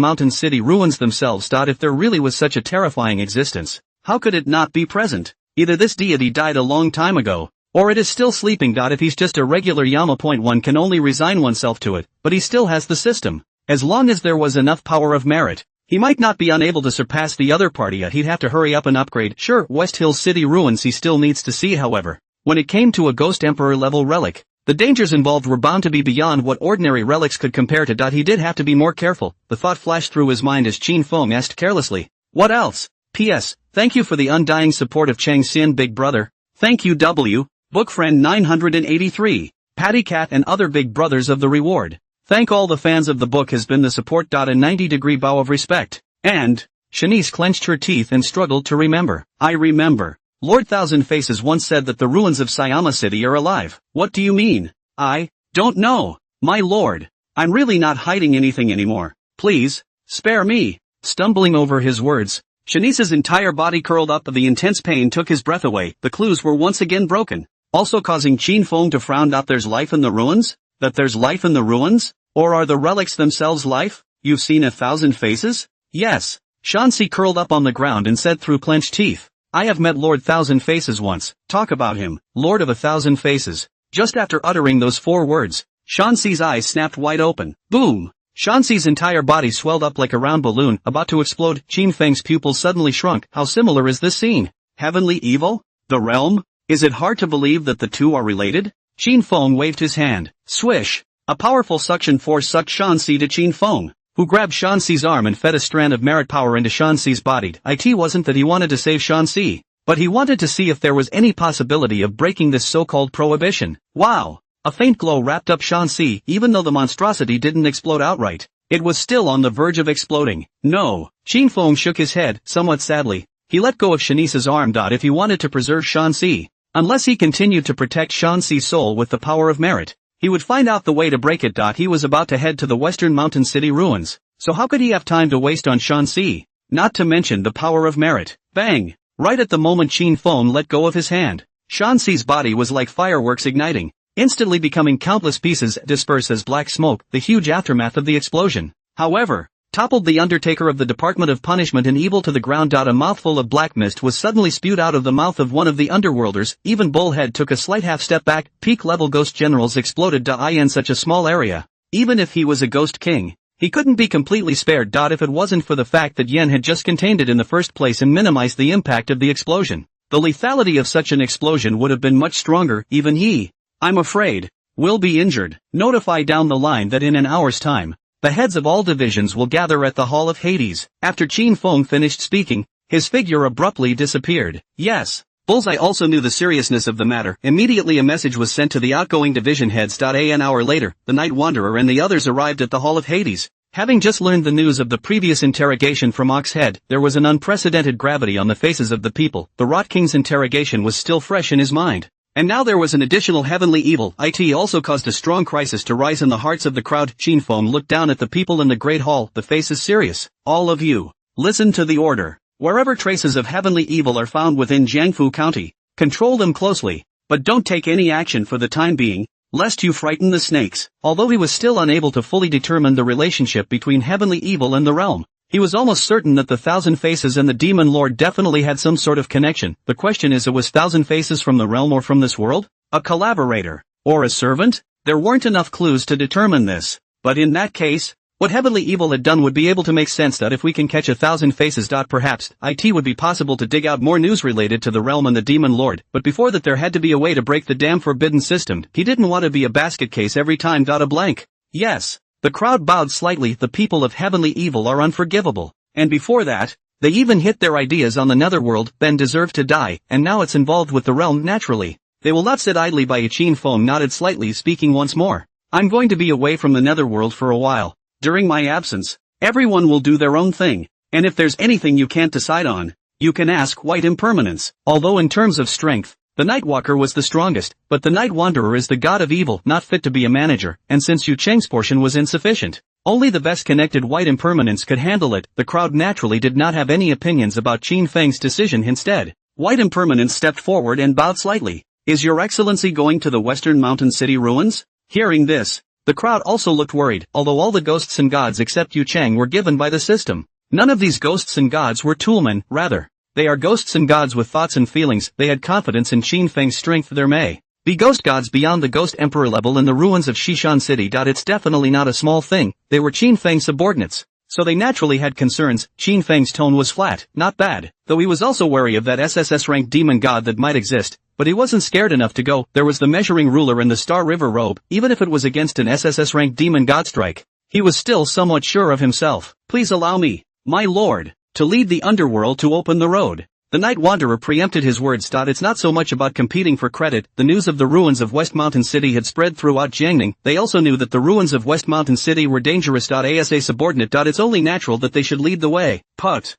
Mountain City ruins themselves. If there really was such a terrifying existence, how could it not be present? Either this deity died a long time ago, or it is still sleeping. If he's just a regular Yama, one can only resign oneself to it, but he still has the system. As long as there was enough power of merit, he might not be unable to surpass the other party. He'd have to hurry up and upgrade. Sure, West Hills City ruins he still needs to see. However, when it came to a Ghost Emperor level relic, the dangers involved were bound to be beyond what ordinary relics could compare to. He did have to be more careful. The thought flashed through his mind as Qin Feng asked carelessly, "What else? P.S. Thank you for the undying support of Chang Xin, big brother. Thank you W. Book Friend 983, Patty Cat and other big brothers of the reward. Thank all the fans of the book has been the support. A 90-degree bow of respect." And Shanice clenched her teeth and struggled to remember. I remember. Lord Thousand Faces once said that the ruins of Sayama City are alive. What do you mean? I don't know, my lord. I'm really not hiding anything anymore. Please, spare me. Stumbling over his words, Shanice's entire body curled up. The intense pain took his breath away. The clues were once again broken, also causing Qin Feng to frown. There's life in the ruins? That there's life in the ruins? Or are the relics themselves life? You've seen 1,000 faces? Yes. Shanxi curled up on the ground and said through clenched teeth, I have met Lord Thousand Faces once. Talk about him, Lord of 1,000 Faces. Just after uttering those 4 words, Shanxi's eyes snapped wide open. Boom! Shanxi's entire body swelled up like a round balloon, about to explode. Qin Feng's pupils suddenly shrunk. How similar is this scene? Heavenly Evil? The realm? Is it hard to believe that the two are related? Qin Feng waved his hand. Swish! A powerful suction force sucked Shanxi to Qin Feng, who grabbed Shanxi's arm and fed a strand of merit power into Shanxi's body. It wasn't that he wanted to save Shanxi, but he wanted to see if there was any possibility of breaking this so-called prohibition. Wow! A faint glow wrapped up Shanxi. Even though the monstrosity didn't explode outright, it was still on the verge of exploding. No! Qin Feng shook his head, somewhat sadly. He let go of Shanice's arm. If he wanted to preserve Shanxi, unless he continued to protect Shanxi's soul with the power of merit, he would find out the way to break it. He was about to head to the Western Mountain City ruins, so how could he have time to waste on Shanxi? Not to mention the power of merit. Bang! Right at the moment Qin Feng let go of his hand, Shanxi's body was like fireworks igniting, instantly becoming countless pieces disperse as black smoke, the huge aftermath of the explosion. However, toppled the Undertaker of the Department of Punishment and Evil to the ground. A mouthful of black mist was suddenly spewed out of the mouth of one of the Underworlders. Even Bullhead took a slight half step back. Peak-level ghost generals exploded. In such a small area, even if he was a ghost king, he couldn't be completely spared. If it wasn't for the fact that Yen had just contained it in the first place and minimized the impact of the explosion, the lethality of such an explosion would have been much stronger. Even he, I'm afraid, will be injured. Notify down the line that in an hour's time, the heads of all divisions will gather at the Hall of Hades. After Qin Feng finished speaking, his figure abruptly disappeared. Yes, Bullseye also knew the seriousness of the matter. Immediately a message was sent to the outgoing division heads. An hour later, the Night Wanderer and the others arrived at the Hall of Hades. Having just learned the news of the previous interrogation from Ox Head, there was an unprecedented gravity on the faces of the people. The Rot King's interrogation was still fresh in his mind. And now there was an additional heavenly evil. It also caused a strong crisis to rise in the hearts of the crowd. Qin Feng looked down at the people in the Great Hall. The face is serious. All of you, listen to the order. Wherever traces of heavenly evil are found within Jiangfu County, control them closely, but don't take any action for the time being, lest you frighten the snakes. Although he was still unable to fully determine the relationship between heavenly evil and the realm, he was almost certain that the Thousand Faces and the Demon Lord definitely had some sort of connection. The question is, it was Thousand Faces from the realm or from this world? A collaborator? Or a servant? There weren't enough clues to determine this. But in that case, what heavenly evil had done would be able to make sense. If we can catch a Thousand Faces, perhaps it would be possible to dig out more news related to the realm and the Demon Lord. But before that there had to be a way to break the damn forbidden system. He didn't want to be a basket case every time. A blank. Yes. The crowd bowed slightly. The people of heavenly evil are unforgivable. And before that, they even hit their ideas on the Netherworld, then deserved to die, and now it's involved with the realm naturally. They will not sit idly by. Qin Feng nodded slightly, speaking once more. I'm going to be away from the Netherworld for a while. During my absence, everyone will do their own thing, and if there's anything you can't decide on, you can ask White Impermanence. Although in terms of strength, the Nightwalker was the strongest, but the Night Wanderer is the god of evil, not fit to be a manager, and since Yu Cheng's portion was insufficient, only the best connected White Impermanence could handle it. The crowd naturally did not have any opinions about Qin Feng's decision. Instead, White Impermanence stepped forward and bowed slightly. Is Your Excellency going to the Western Mountain City ruins? Hearing this, the crowd also looked worried. Although all the ghosts and gods except Yu Cheng were given by the system, none of these ghosts and gods were toolmen. Rather, they are ghosts and gods with thoughts and feelings. They had confidence in Qin Feng's strength. There may be ghost gods beyond the Ghost Emperor level in the ruins of Shishan City. It's definitely not a small thing. They were Qin Feng's subordinates, so they naturally had concerns. Qin Feng's tone was flat, not bad, though he was also wary of that SSS-ranked demon god that might exist, but he wasn't scared enough to go. There was the measuring ruler in the Star River robe. Even if it was against an SSS-ranked demon god strike, he was still somewhat sure of himself. Please allow me, my lord, to lead the Underworld to open the road. The Night Wanderer preempted his words. It's not so much about competing for credit. The news of the ruins of West Mountain City had spread throughout Jiangning. They also knew that the ruins of West Mountain City were dangerous. As a subordinate. It's only natural that they should lead the way. Put.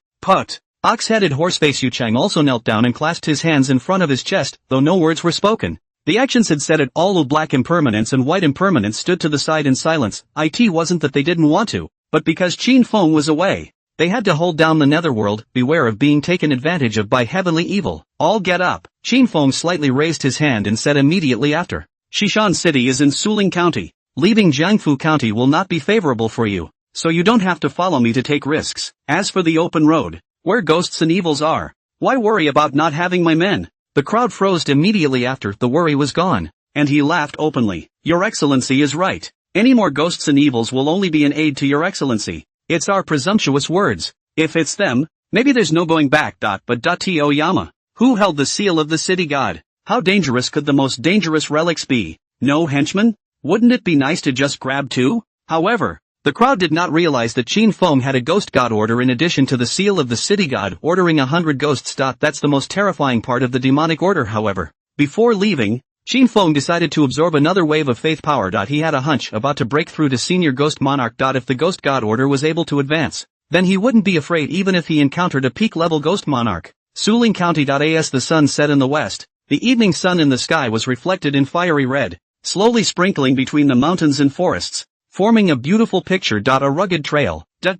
Ox-headed horseface Yu Cheng also knelt down and clasped his hands in front of his chest, though no words were spoken. The actions had said it all. Black Impermanence and White Impermanence stood to the side in silence. It wasn't that they didn't want to, but because Qin Feng was away, they had to hold down the Netherworld. Beware of being taken advantage of by heavenly evil. All get up. Qin Feng slightly raised his hand and said immediately after. Shishan City is in Suling County. Leaving Jiangfu County will not be favorable for you, so you don't have to follow me to take risks. As for the open road, where ghosts and evils are, why worry about not having my men? The crowd froze immediately after. The worry was gone, and he laughed openly. Your Excellency is right. Any more ghosts and evils will only be an aid to Your Excellency. It's our presumptuous words. If it's them, maybe there's no going back. But Toyama, who held the seal of the city god? How dangerous could the most dangerous relics be? No henchmen? Wouldn't it be nice to just grab two? However, the crowd did not realize that Qin Feng had a ghost god order in addition to the seal of the city god, ordering 100 ghosts. That's the most terrifying part of the demonic order. However, before leaving, Qin Feng decided to absorb another wave of faith power. He had a hunch about to break through to senior ghost monarch. If the ghost god order was able to advance, then he wouldn't be afraid even if he encountered a peak-level ghost monarch. Suling County. As the sun set in the west, the evening sun in the sky was reflected in fiery red, slowly sprinkling between the mountains and forests, forming a beautiful picture. A rugged trail. The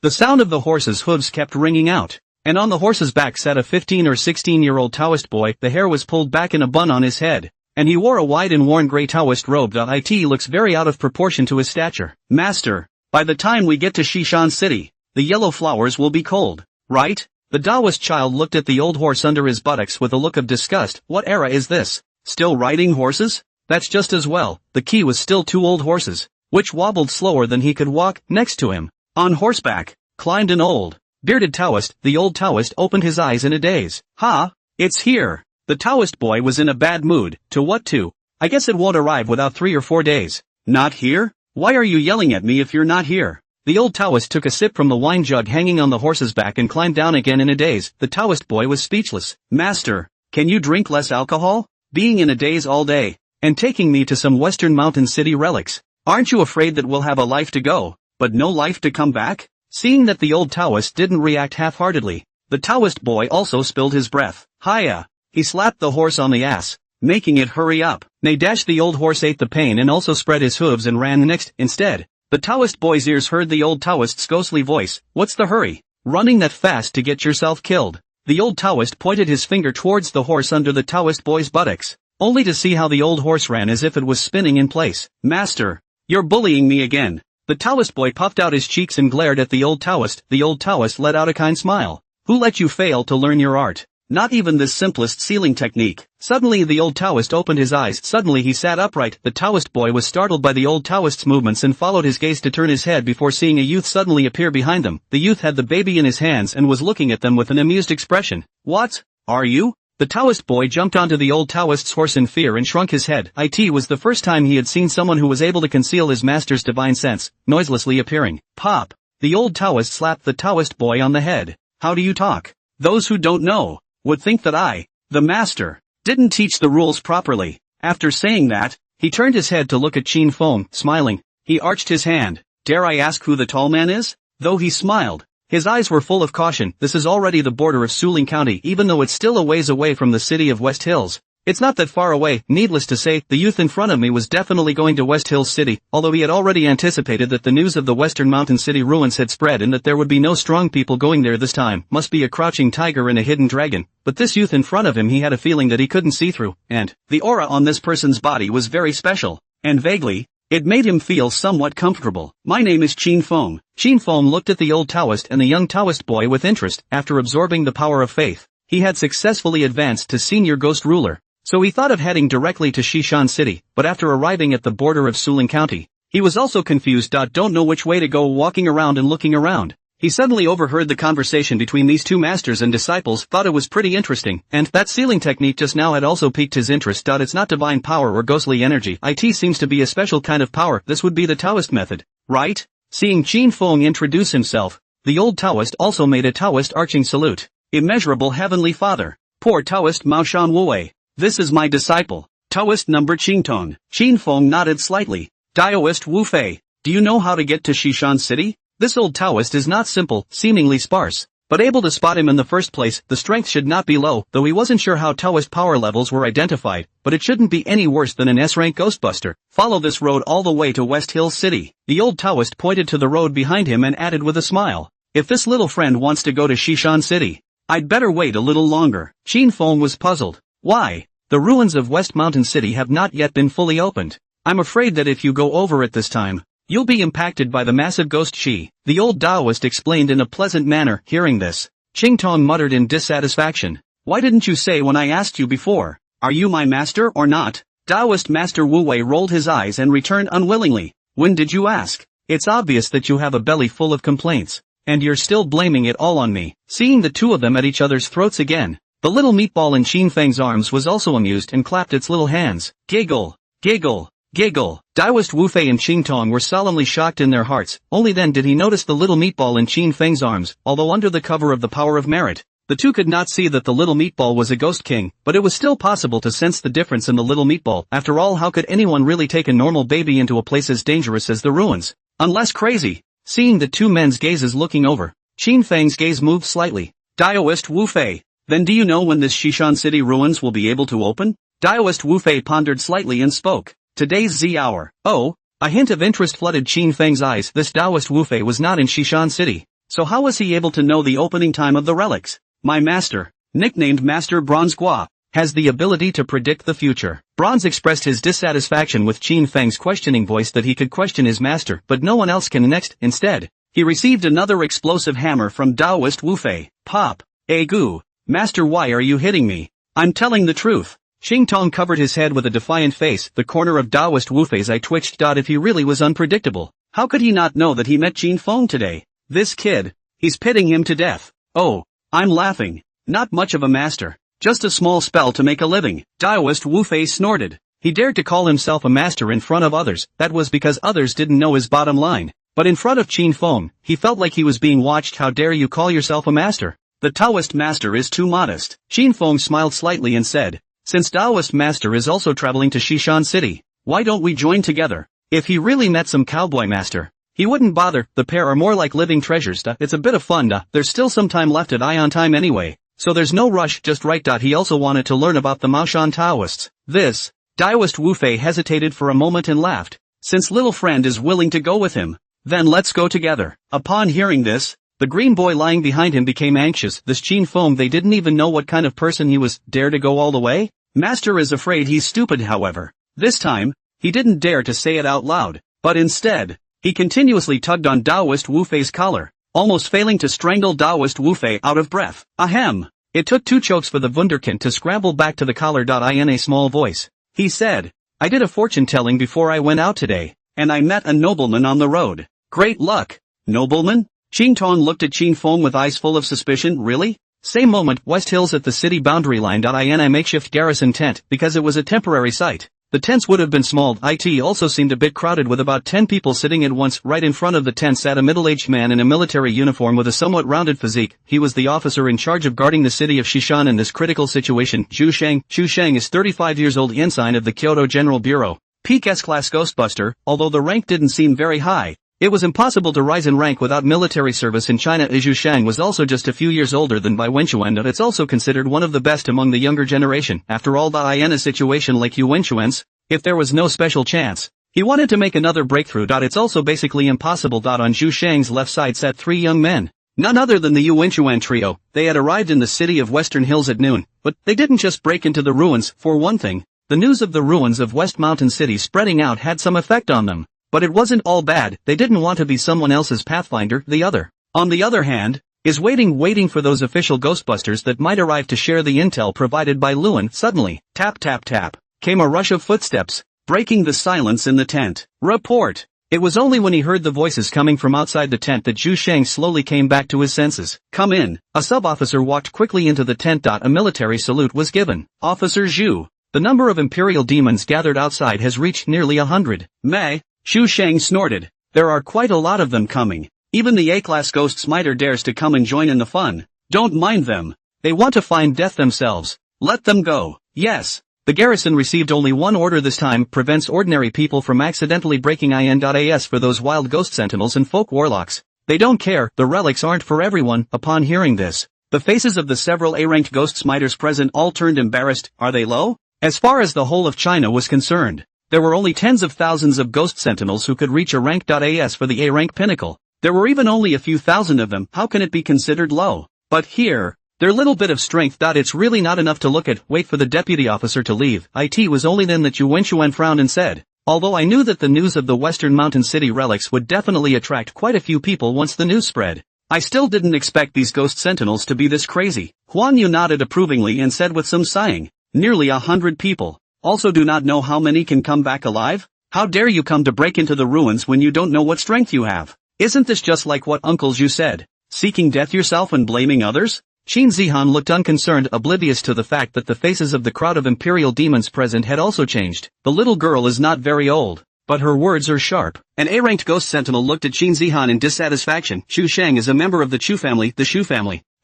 sound of the horses' hooves kept ringing out. And on the horse's back sat a 15 or 16-year-old Taoist boy. The hair was pulled back in a bun on his head, and he wore a wide and worn grey Taoist robe. It looks very out of proportion to his stature. Master, by the time we get to Shishan City, the yellow flowers will be cold, right? The Taoist child looked at the old horse under his buttocks with a look of disgust. What era is this? Still riding horses? That's just as well. The key was still 2 old horses, which wobbled slower than he could walk. Next to him, on horseback, climbed an old, bearded Taoist. The old Taoist opened his eyes in a daze. Ha! It's here! The Taoist boy was in a bad mood. To what to? I guess it won't arrive without 3 or 4 days. Not here? Why are you yelling at me if you're not here? The old Taoist took a sip from the wine jug hanging on the horse's back and climbed down again in a daze. The Taoist boy was speechless. Master, can you drink less alcohol? Being in a daze all day, and taking me to some western mountain city relics. Aren't you afraid that we'll have a life to go, but no life to come back? Seeing that the old Taoist didn't react half-heartedly, the Taoist boy also spilled his breath. Hiya! He slapped the horse on the ass, making it hurry up. Nay dash, the old horse ate the pain and also spread his hooves and ran next. Instead, the Taoist boy's ears heard the old Taoist's ghostly voice. What's the hurry? Running that fast to get yourself killed? The old Taoist pointed his finger towards the horse under the Taoist boy's buttocks, only to see how the old horse ran as if it was spinning in place. Master, you're bullying me again. The Taoist boy puffed out his cheeks and glared at the old Taoist. The old Taoist let out a kind smile. Who let you fail to learn your art? Not even this simplest sealing technique. Suddenly the old Taoist opened his eyes. Suddenly he sat upright. The Taoist boy was startled by the old Taoist's movements and followed his gaze to turn his head before seeing a youth suddenly appear behind them. The youth had the baby in his hands and was looking at them with an amused expression. What? Are you? The Taoist boy jumped onto the old Taoist's horse in fear and shrunk his head. It was the first time he had seen someone who was able to conceal his master's divine sense, noiselessly appearing. Pop! The old Taoist slapped the Taoist boy on the head. How do you talk? Those who don't know would think that I, the master, didn't teach the rules properly. After saying that, he turned his head to look at Qin Feng, smiling. He arched his hand. Dare I ask who the tall man is? Though he smiled, his eyes were full of caution. This is already the border of Suling County, even though it's still a ways away from the city of West Hills. It's not that far away. Needless to say, the youth in front of me was definitely going to West Hills City, although he had already anticipated that the news of the Western Mountain City ruins had spread and that there would be no strong people going there this time. Must be a crouching tiger and a hidden dragon. But this youth in front of him he had a feeling that he couldn't see through, and the aura on this person's body was very special, and vaguely, it made him feel somewhat comfortable. My name is Qin Feng. Qin Feng looked at the old Taoist and the young Taoist boy with interest. After absorbing the power of faith, he had successfully advanced to senior ghost ruler. So he thought of heading directly to Shishan City, but after arriving at the border of Suling County, he was also confused. Don't know which way to go. Walking around and looking around, he suddenly overheard the conversation between these two masters and disciples. Thought it was pretty interesting, and that sealing technique just now had also piqued his interest. It's not divine power or ghostly energy. It seems to be a special kind of power. This would be the Taoist method, right? Seeing Qin Feng introduce himself, the old Taoist also made a Taoist arching salute. Immeasurable Heavenly Father, poor Taoist Mao Shan Wei. This is my disciple, Taoist number Qingtong. Qin Feng nodded slightly. Taoist Wu Fei, do you know how to get to Shishan City? This old Taoist is not simple, seemingly sparse, but able to spot him in the first place. The strength should not be low, though he wasn't sure how Taoist power levels were identified, but it shouldn't be any worse than an S-rank Ghostbuster. Follow this road all the way to West Hills City. The old Taoist pointed to the road behind him and added with a smile. If this little friend wants to go to Shishan City, I'd better wait a little longer. Qin Feng was puzzled. Why? The ruins of West Mountain City have not yet been fully opened. I'm afraid that if you go over it this time, you'll be impacted by the massive ghost chi. The old Taoist explained in a pleasant manner. Hearing this, Qingtong muttered in dissatisfaction. Why didn't you say when I asked you before? Are you my master or not? Taoist Master Wu Wei rolled his eyes and returned unwillingly. When did you ask? It's obvious that you have a belly full of complaints, and you're still blaming it all on me. Seeing the two of them at each other's throats again, the little meatball in Qin Feng's arms was also amused and clapped its little hands. Giggle, giggle, giggle. Taoist Wu Fei and Qingtong were solemnly shocked in their hearts. Only then did he notice the little meatball in Qin Feng's arms. Although under the cover of the power of merit, the two could not see that the little meatball was a ghost king, but it was still possible to sense the difference in the little meatball. After all, how could anyone really take a normal baby into a place as dangerous as the ruins? Unless crazy. Seeing the two men's gazes looking over, Qin Feng's gaze moved slightly. Taoist Wu Fei, then do you know when this Shishan City ruins will be able to open? Taoist Wu Fei pondered slightly and spoke. Today's Z hour. Oh, a hint of interest flooded Qin Feng's eyes. This Taoist Wu Fei was not in Shishan City, So how was he able to know the opening time of the relics? My master, nicknamed Master Bronze Gua, has the ability to predict the future. Bronze expressed his dissatisfaction with Qin Feng's questioning voice that he could question his master but no one else can next. Instead, he received another explosive hammer from Taoist Wu Fei. Pop. Gu. Master, why are you hitting me? I'm telling the truth. Xing Tong covered his head with a defiant face. The corner of Taoist Wu Fei's eye twitched. If he really was unpredictable, how could he not know that he met Qin Feng today? This kid, he's pitting him to death. Oh, I'm laughing. Not much of a master. Just a small spell to make a living. Taoist Wu Fei snorted. He dared to call himself a master in front of others. That was because others didn't know his bottom line. But in front of Qin Feng, he felt like he was being watched. How dare you call yourself a master? The Taoist master is too modest. Qin Feng smiled slightly and said, since Taoist master is also traveling to Shishan City, why don't we join together? If he really met some cowboy master, he wouldn't bother. The pair are more like living treasures. It's a bit of fun. There's still some time left at Ion time anyway, so there's no rush. Just right. He also wanted to learn about the Maoshan Taoists. This, Taoist Wu Fei hesitated for a moment and laughed. Since little friend is willing to go with him, then let's go together. Upon hearing this, the green boy lying behind him became anxious. This Qin Feng, they didn't even know what kind of person he was. Dare to go all the way? Master is afraid he's stupid. However, this time, he didn't dare to say it out loud, but instead, he continuously tugged on Taoist Wu Fei's collar, almost failing to strangle Taoist Wu Fei out of breath. Ahem. It took 2 chokes for the wunderkind to scramble back to the collar. In a small voice, he said, I did a fortune telling before I went out today, and I met a nobleman on the road. Great luck. Nobleman? Qin Tong looked at Qin Feng with eyes full of suspicion. Really? Same moment, West Hills at the city boundary line. In a makeshift garrison tent, because it was a temporary site. The tents would have been small. It also seemed a bit crowded with about 10 people sitting at once. Right in front of the tent sat a middle-aged man in a military uniform with a somewhat rounded physique. He was the officer in charge of guarding the city of Shishan in this critical situation. Zhu Sheng. Zhu Sheng is 35 years old, ensign of the Kyoto General Bureau. Peak S-class Ghostbuster. Although the rank didn't seem very high, it was impossible to rise in rank without military service in China. Zhu Sheng was also just a few years older than Bai Wenchuan, and it's also considered one of the best among the younger generation. After all, in a situation like Yu Wenchuan's, if there was no special chance, he wanted to make another breakthrough. It's also basically impossible. On Zhu Sheng's left side sat 3 young men. None other than the Yu Wenchuan trio. They had arrived in the city of Western Hills at noon, but they didn't just break into the ruins. For one thing, the news of the ruins of West Mountain City spreading out had some effect on them. But it wasn't all bad. They didn't want to be someone else's pathfinder. The other, on the other hand, is waiting for those official Ghostbusters that might arrive to share the intel provided by Lewin. Suddenly, tap tap tap, came a rush of footsteps, breaking the silence in the tent. Report! It was only when he heard the voices coming from outside the tent that Zhu Sheng slowly came back to his senses. Come in. A sub-officer walked quickly into the tent. A military salute was given. Officer Zhu, the number of Imperial demons gathered outside has reached nearly 100. May. Zhu Sheng snorted. There are quite a lot of them coming. Even the A-class ghost smiter dares to come and join in the fun. Don't mind them. They want to find death themselves. Let them go. Yes. The garrison received only one order this time: prevents ordinary people from accidentally breaking in.as for those wild ghost sentinels and folk warlocks. They don't care. The relics aren't for everyone. Upon hearing this, the faces of the several A-ranked ghost smiters present all turned embarrassed. Are they low? As far as the whole of China was concerned, there were only tens of thousands of ghost sentinels who could reach a rank.as for the A-rank pinnacle. There were even only a few thousand of them. How can it be considered low? But here, their little bit of strength. It's really not enough to look at. Wait for the deputy officer to leave. It was only then that Yu Wenchuan frowned and said, although I knew that the news of the Western Mountain City relics would definitely attract quite a few people once the news spread, I still didn't expect these ghost sentinels to be this crazy. Huan Yu nodded approvingly and said with some sighing, nearly 100 people. Also do not know how many can come back alive? How dare you come to break into the ruins when you don't know what strength you have? Isn't this just like what Uncle Zhu said? Seeking death yourself and blaming others? Qin Zihan looked unconcerned, oblivious to the fact that the faces of the crowd of Imperial demons present had also changed. The little girl is not very old, but her words are sharp. An A-ranked ghost sentinel looked at Qin Zihan in dissatisfaction. Zhu Sheng is a member of the Chu family,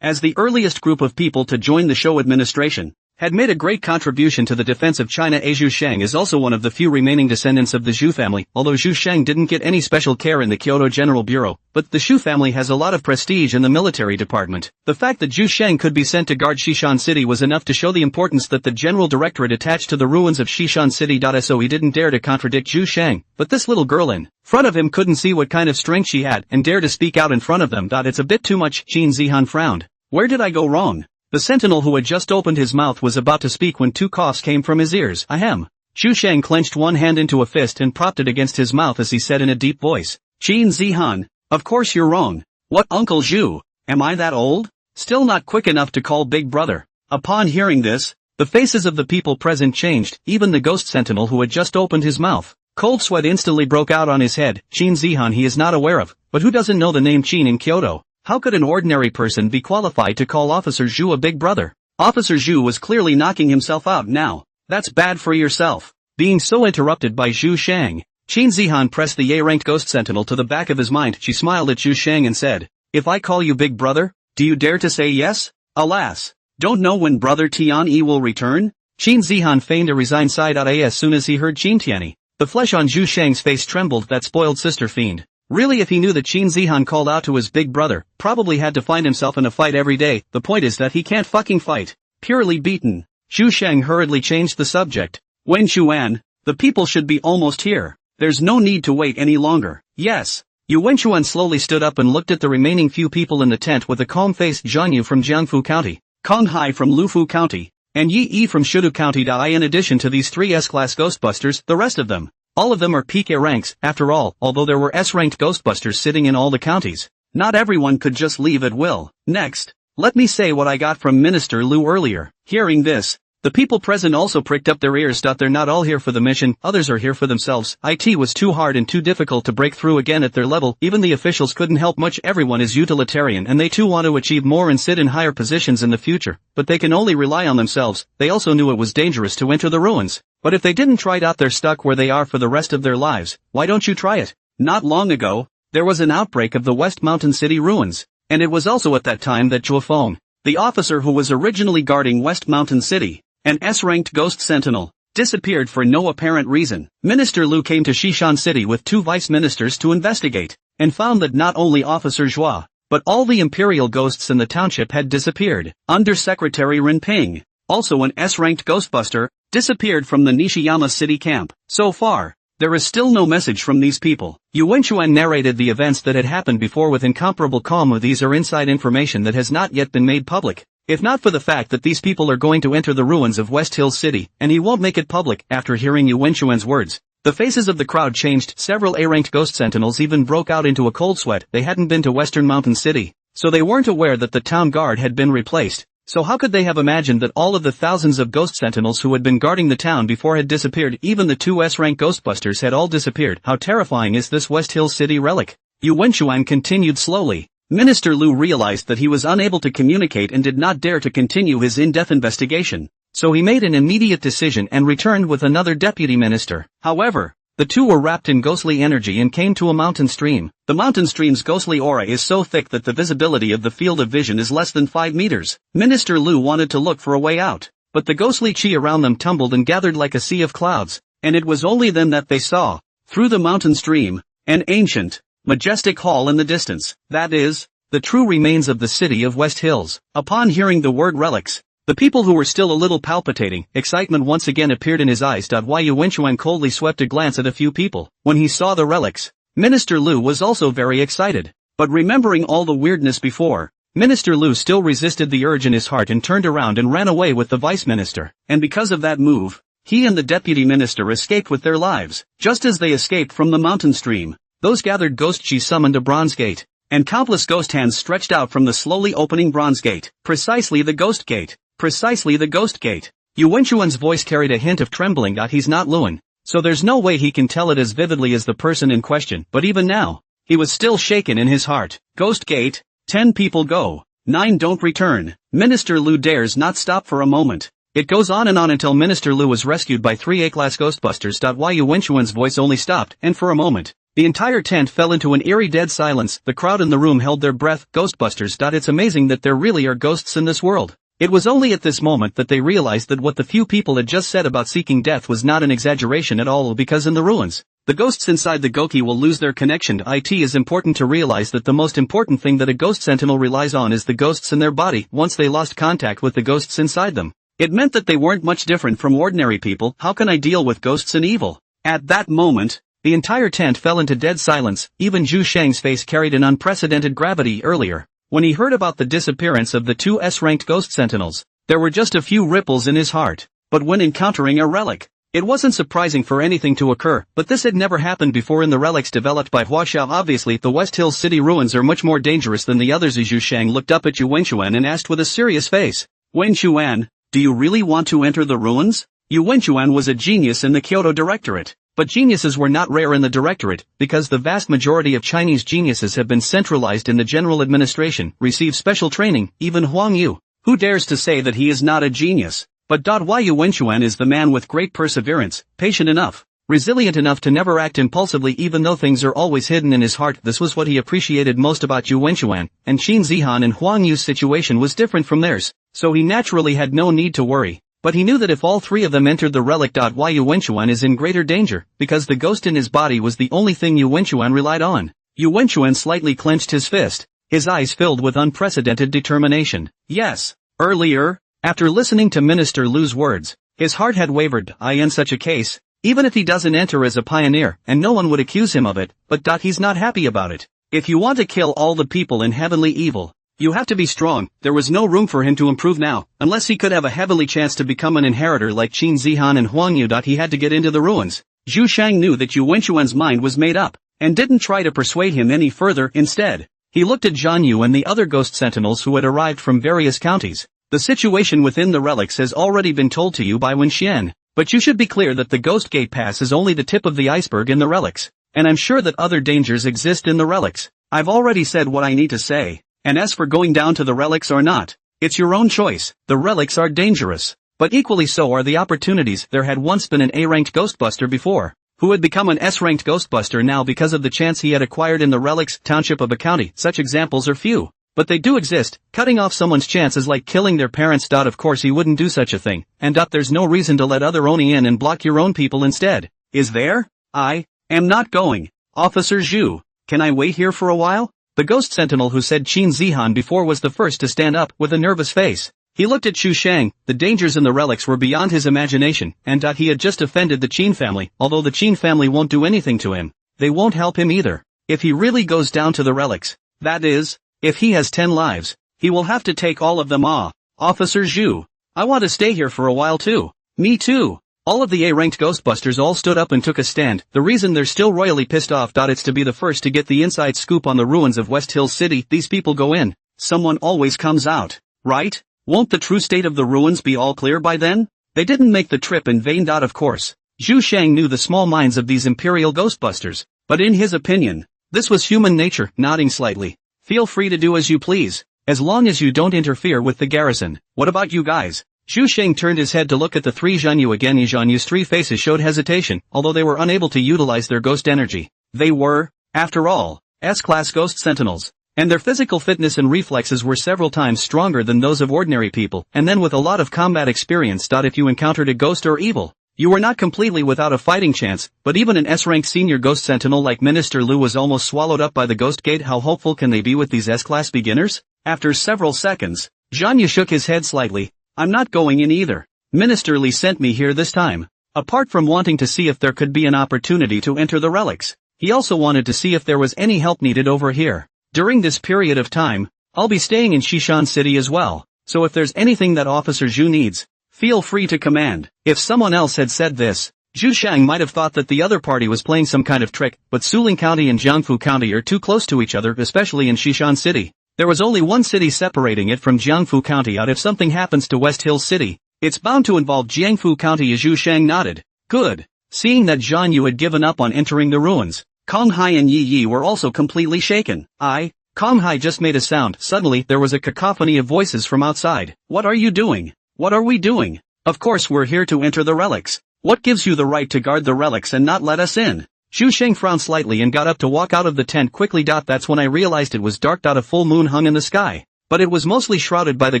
As the earliest group of people to join the show administration, had made a great contribution to the defense of China. Zhu Sheng is also one of the few remaining descendants of the Zhu family, although Zhu Sheng didn't get any special care in the Kyoto General Bureau, but the Zhu family has a lot of prestige in the military department. The fact that Zhu Sheng could be sent to guard Xishan City was enough to show the importance that the General Directorate attached to the ruins of Xishan City. So he didn't dare to contradict Zhu Sheng, but this little girl in front of him couldn't see what kind of strength she had and dare to speak out in front of them. It's a bit too much. Qin Zihan frowned. Where did I go wrong? The sentinel who had just opened his mouth was about to speak when two coughs came from his ears. Ahem. Zhu Sheng clenched one hand into a fist and propped it against his mouth as he said in a deep voice, Qin Zihan, of course you're wrong. What, Uncle Zhu? Am I that old? Still not quick enough to call big brother? Upon hearing this, the faces of the people present changed, even the ghost sentinel who had just opened his mouth. Cold sweat instantly broke out on his head. Qin Zihan he is not aware of, but who doesn't know the name Qin in Kyoto? How could an ordinary person be qualified to call Officer Zhu a big brother? Officer Zhu was clearly knocking himself out now. That's bad for yourself. Being so interrupted by Zhu Sheng, Qin Zihan pressed the A-ranked ghost sentinel to the back of his mind. She smiled at Zhu Sheng and said, if I call you big brother, do you dare to say yes? Alas. Don't know when brother Tian-yi will return? Qin Zihan feigned a resigned side-eye as soon as he heard Qin Tianyi. The flesh on Zhu Sheng's face trembled. That spoiled sister fiend. Really, if he knew that Qin Zihan called out to his big brother, probably had to find himself in a fight every day. The point is that he can't fucking fight. Purely beaten. Zhu Sheng hurriedly changed the subject. Wen Chuan, the people should be almost here. There's no need to wait any longer. Yes. Yu Wenchuan slowly stood up and looked at the remaining few people in the tent with a calm-faced Zhang Yu from Jiangfu County, Kong Hai from Lufu County, and Yi Yi from Shudu County. In addition to these three S-class Ghostbusters, the rest of them. All of them are PK ranks, after all, although there were S-ranked Ghostbusters sitting in all the counties. Not everyone could just leave at will. Next, let me say what I got from Minister Lu earlier. Hearing this, the people present also pricked up their ears. They're not all here for the mission, others are here for themselves. IT was too hard and too difficult to break through again at their level. Even the officials couldn't help much. Everyone is utilitarian and they too want to achieve more and sit in higher positions in the future, but they can only rely on themselves. They also knew it was dangerous to enter the ruins. But if they didn't try it out, they're stuck where they are for the rest of their lives. Why don't you try it? Not long ago, there was an outbreak of the West Mountain City ruins, and it was also at that time that Zhuo Feng, the officer who was originally guarding West Mountain City, an S-ranked ghost sentinel, disappeared for no apparent reason. Minister Lu came to Xishan City with two vice ministers to investigate, and found that not only Officer Zhua, but all the imperial ghosts in the township had disappeared. Undersecretary Rin Ping, also an S-ranked ghostbuster, disappeared from the Nishiyama city camp. So far, there is still no message from these people. Yu Wenchuan narrated the events that had happened before with incomparable calm. These are inside information that has not yet been made public. If not for the fact that these people are going to enter the ruins of West Hill City, and he won't make it public. After hearing Yu Wenchuan's words, the faces of the crowd changed. Several A-ranked ghost sentinels even broke out into a cold sweat. They hadn't been to Western Mountain City, so they weren't aware that the town guard had been replaced. So how could they have imagined that all of the thousands of ghost sentinels who had been guarding the town before had disappeared? Even the two S-rank Ghostbusters had all disappeared. How terrifying is this West Hill City relic? Yu Wenchuan continued slowly. Minister Lu realized that he was unable to communicate and did not dare to continue his in-depth investigation. So he made an immediate decision and returned with another deputy minister. However, the two were wrapped in ghostly energy and came to a mountain stream. The mountain stream's ghostly aura is so thick that the visibility of the field of vision is less than 5 meters. Minister Lu wanted to look for a way out, but the ghostly chi around them tumbled and gathered like a sea of clouds, and it was only then that they saw, through the mountain stream, an ancient, majestic hall in the distance. That is, the true remains of the city of West Hills. Upon hearing the word relics, the people who were still a little palpitating, excitement once again appeared in his eyes. Yu Wenchuan coldly swept a glance at a few people. When he saw the relics, Minister Lu was also very excited. But remembering all the weirdness before, Minister Lu still resisted the urge in his heart and turned around and ran away with the vice minister. And because of that move, he and the deputy minister escaped with their lives. Just as they escaped from the mountain stream, those gathered ghost chi summoned a bronze gate, and countless ghost hands stretched out from the slowly opening bronze gate. Precisely the ghost gate. Precisely the ghost gate. Yu Wenchuan's voice carried a hint of trembling. He's not Luan, so there's no way he can tell it as vividly as the person in question, but even now, he was still shaken in his heart. Ghost gate, 10 people go, 9 don't return. Minister Lu dares not stop for a moment. It goes on until Minister Lu was rescued by 3 A-class Ghostbusters. Yu Wenchuan's voice only stopped, and for a moment, the entire tent fell into an eerie dead silence. The crowd in the room held their breath. Ghostbusters. It's amazing that there really are ghosts in this world. It was only at this moment that they realized that what the few people had just said about seeking death was not an exaggeration at all, because in the ruins, the ghosts inside the Goki will lose their connection to it. Is important to realize that the most important thing that a ghost sentinel relies on is the ghosts in their body. Once they lost contact with the ghosts inside them, it meant that they weren't much different from ordinary people. How can I deal with ghosts and evil? At that moment, the entire tent fell into dead silence. Even Zhu Shang's face carried an unprecedented gravity. Earlier, when he heard about the disappearance of the two S-ranked ghost sentinels, there were just a few ripples in his heart. But when encountering a relic, it wasn't surprising for anything to occur, but this had never happened before in the relics developed by Huaxiao. Obviously, the West Hills City ruins are much more dangerous than the others. Zhu Shang looked up at Yu Wenchuan and asked with a serious face, "Wenchuan, do you really want to enter the ruins?" Yu Wenchuan was a genius in the Kyoto Directorate. But geniuses were not rare in the Directorate, because the vast majority of Chinese geniuses have been centralized in the general administration, receive special training. Even Huang Yu, who dares to say that he is not a genius? But Yu Wenchuan is the man with great perseverance, patient enough, resilient enough to never act impulsively even though things are always hidden in his heart. This was what he appreciated most about Yu Wenchuan, and Qin Zihan and Huang Yu's situation was different from theirs, so he naturally had no need to worry. But he knew that if all three of them entered the relic, Yu Wenchuan is in greater danger, because the ghost in his body was the only thing Yu Wenchuan relied on. Yu Wenchuan slightly clenched his fist, his eyes filled with unprecedented determination. Yes, earlier, after listening to Minister Lu's words, his heart had wavered. In such a case, even if he doesn't enter as a pioneer, and no one would accuse him of it, but he's not happy about it. If you want to kill all the people in heavenly evil, you have to be strong. There was no room for him to improve now, unless he could have a heavenly chance to become an inheritor like Qin Zihan and Huang Yu. He had to get into the ruins. Zhu Shang knew that Yu Wenchuan's mind was made up, and didn't try to persuade him any further. Instead, he looked at Zhan Yu and the other ghost sentinels who had arrived from various counties. The situation within the relics has already been told to you by Wen Xian, but you should be clear that the Ghost Gate Pass is only the tip of the iceberg in the relics, and I'm sure that other dangers exist in the relics. I've already said what I need to say. And as for going down to the relics or not, it's your own choice. The relics are dangerous, but equally so are the opportunities. There had once been an A-ranked Ghostbuster before, who had become an S-ranked Ghostbuster now because of the chance he had acquired in the relics township of a county. Such examples are few, but they do exist. Cutting off someone's chance is like killing their parents. Of course he wouldn't do such a thing, and there's no reason to let other Oni in and block your own people instead. Is there? I am not going. Officer Zhu, can I wait here for a while? The ghost sentinel who said Qin Zihan before was the first to stand up with a nervous face. He looked at Zhu Shang. The dangers in the relics were beyond his imagination, and he had just offended the Qin family. Although the Qin family won't do anything to him, they won't help him either. If he really goes down to the relics, that is, if he has 10 lives, he will have to take all of them. Officer Zhu, I want to stay here for a while too. Me too. All of the A-ranked Ghostbusters all stood up and took a stand. The reason they're still royally pissed off. It's to be the first to get the inside scoop on the ruins of West Hills City. These people go in, someone always comes out, right? Won't the true state of the ruins be all clear by then? They didn't make the trip in vain. Of course, Zhu Shang knew the small minds of these Imperial Ghostbusters, but in his opinion, this was human nature. Nodding slightly, feel free to do as you please, as long as you don't interfere with the garrison. What about you guys? Zhu Shang turned his head to look at the three Zhan Yu again. Zhan Yu's three faces showed hesitation, although they were unable to utilize their ghost energy. They were, after all, S-class ghost sentinels, and their physical fitness and reflexes were several times stronger than those of ordinary people, and then with a lot of combat experience. If you encountered a ghost or evil, you were not completely without a fighting chance, but even an S-ranked senior ghost sentinel like Minister Lu was almost swallowed up by the ghost gate. How hopeful can they be with these S-class beginners? After several seconds, Zhan Yu shook his head slightly. I'm not going in either. Minister Li sent me here this time. Apart from wanting to see if there could be an opportunity to enter the relics, he also wanted to see if there was any help needed over here. During this period of time, I'll be staying in Xishan City as well, so if there's anything that Officer Zhu needs, feel free to command. If someone else had said this, Zhu Shang might have thought that the other party was playing some kind of trick, but Suling County and Jiangfu County are too close to each other, especially in Xishan City. There was only one city separating it from Jiangfu County. If something happens to West Hills City, it's bound to involve Jiangfu County. Zhu Shang nodded. Good. Seeing that Zhan Yu had given up on entering the ruins, Kong Hai and Yi Yi were also completely shaken. Kong Hai just made a sound. Suddenly there was a cacophony of voices from outside. What are you doing? What are we doing? Of course we're here to enter the relics. What gives you the right to guard the relics and not let us in? Zhu Shang frowned slightly and got up to walk out of the tent quickly. That's when I realized it was dark. A full moon hung in the sky. but it was mostly shrouded by the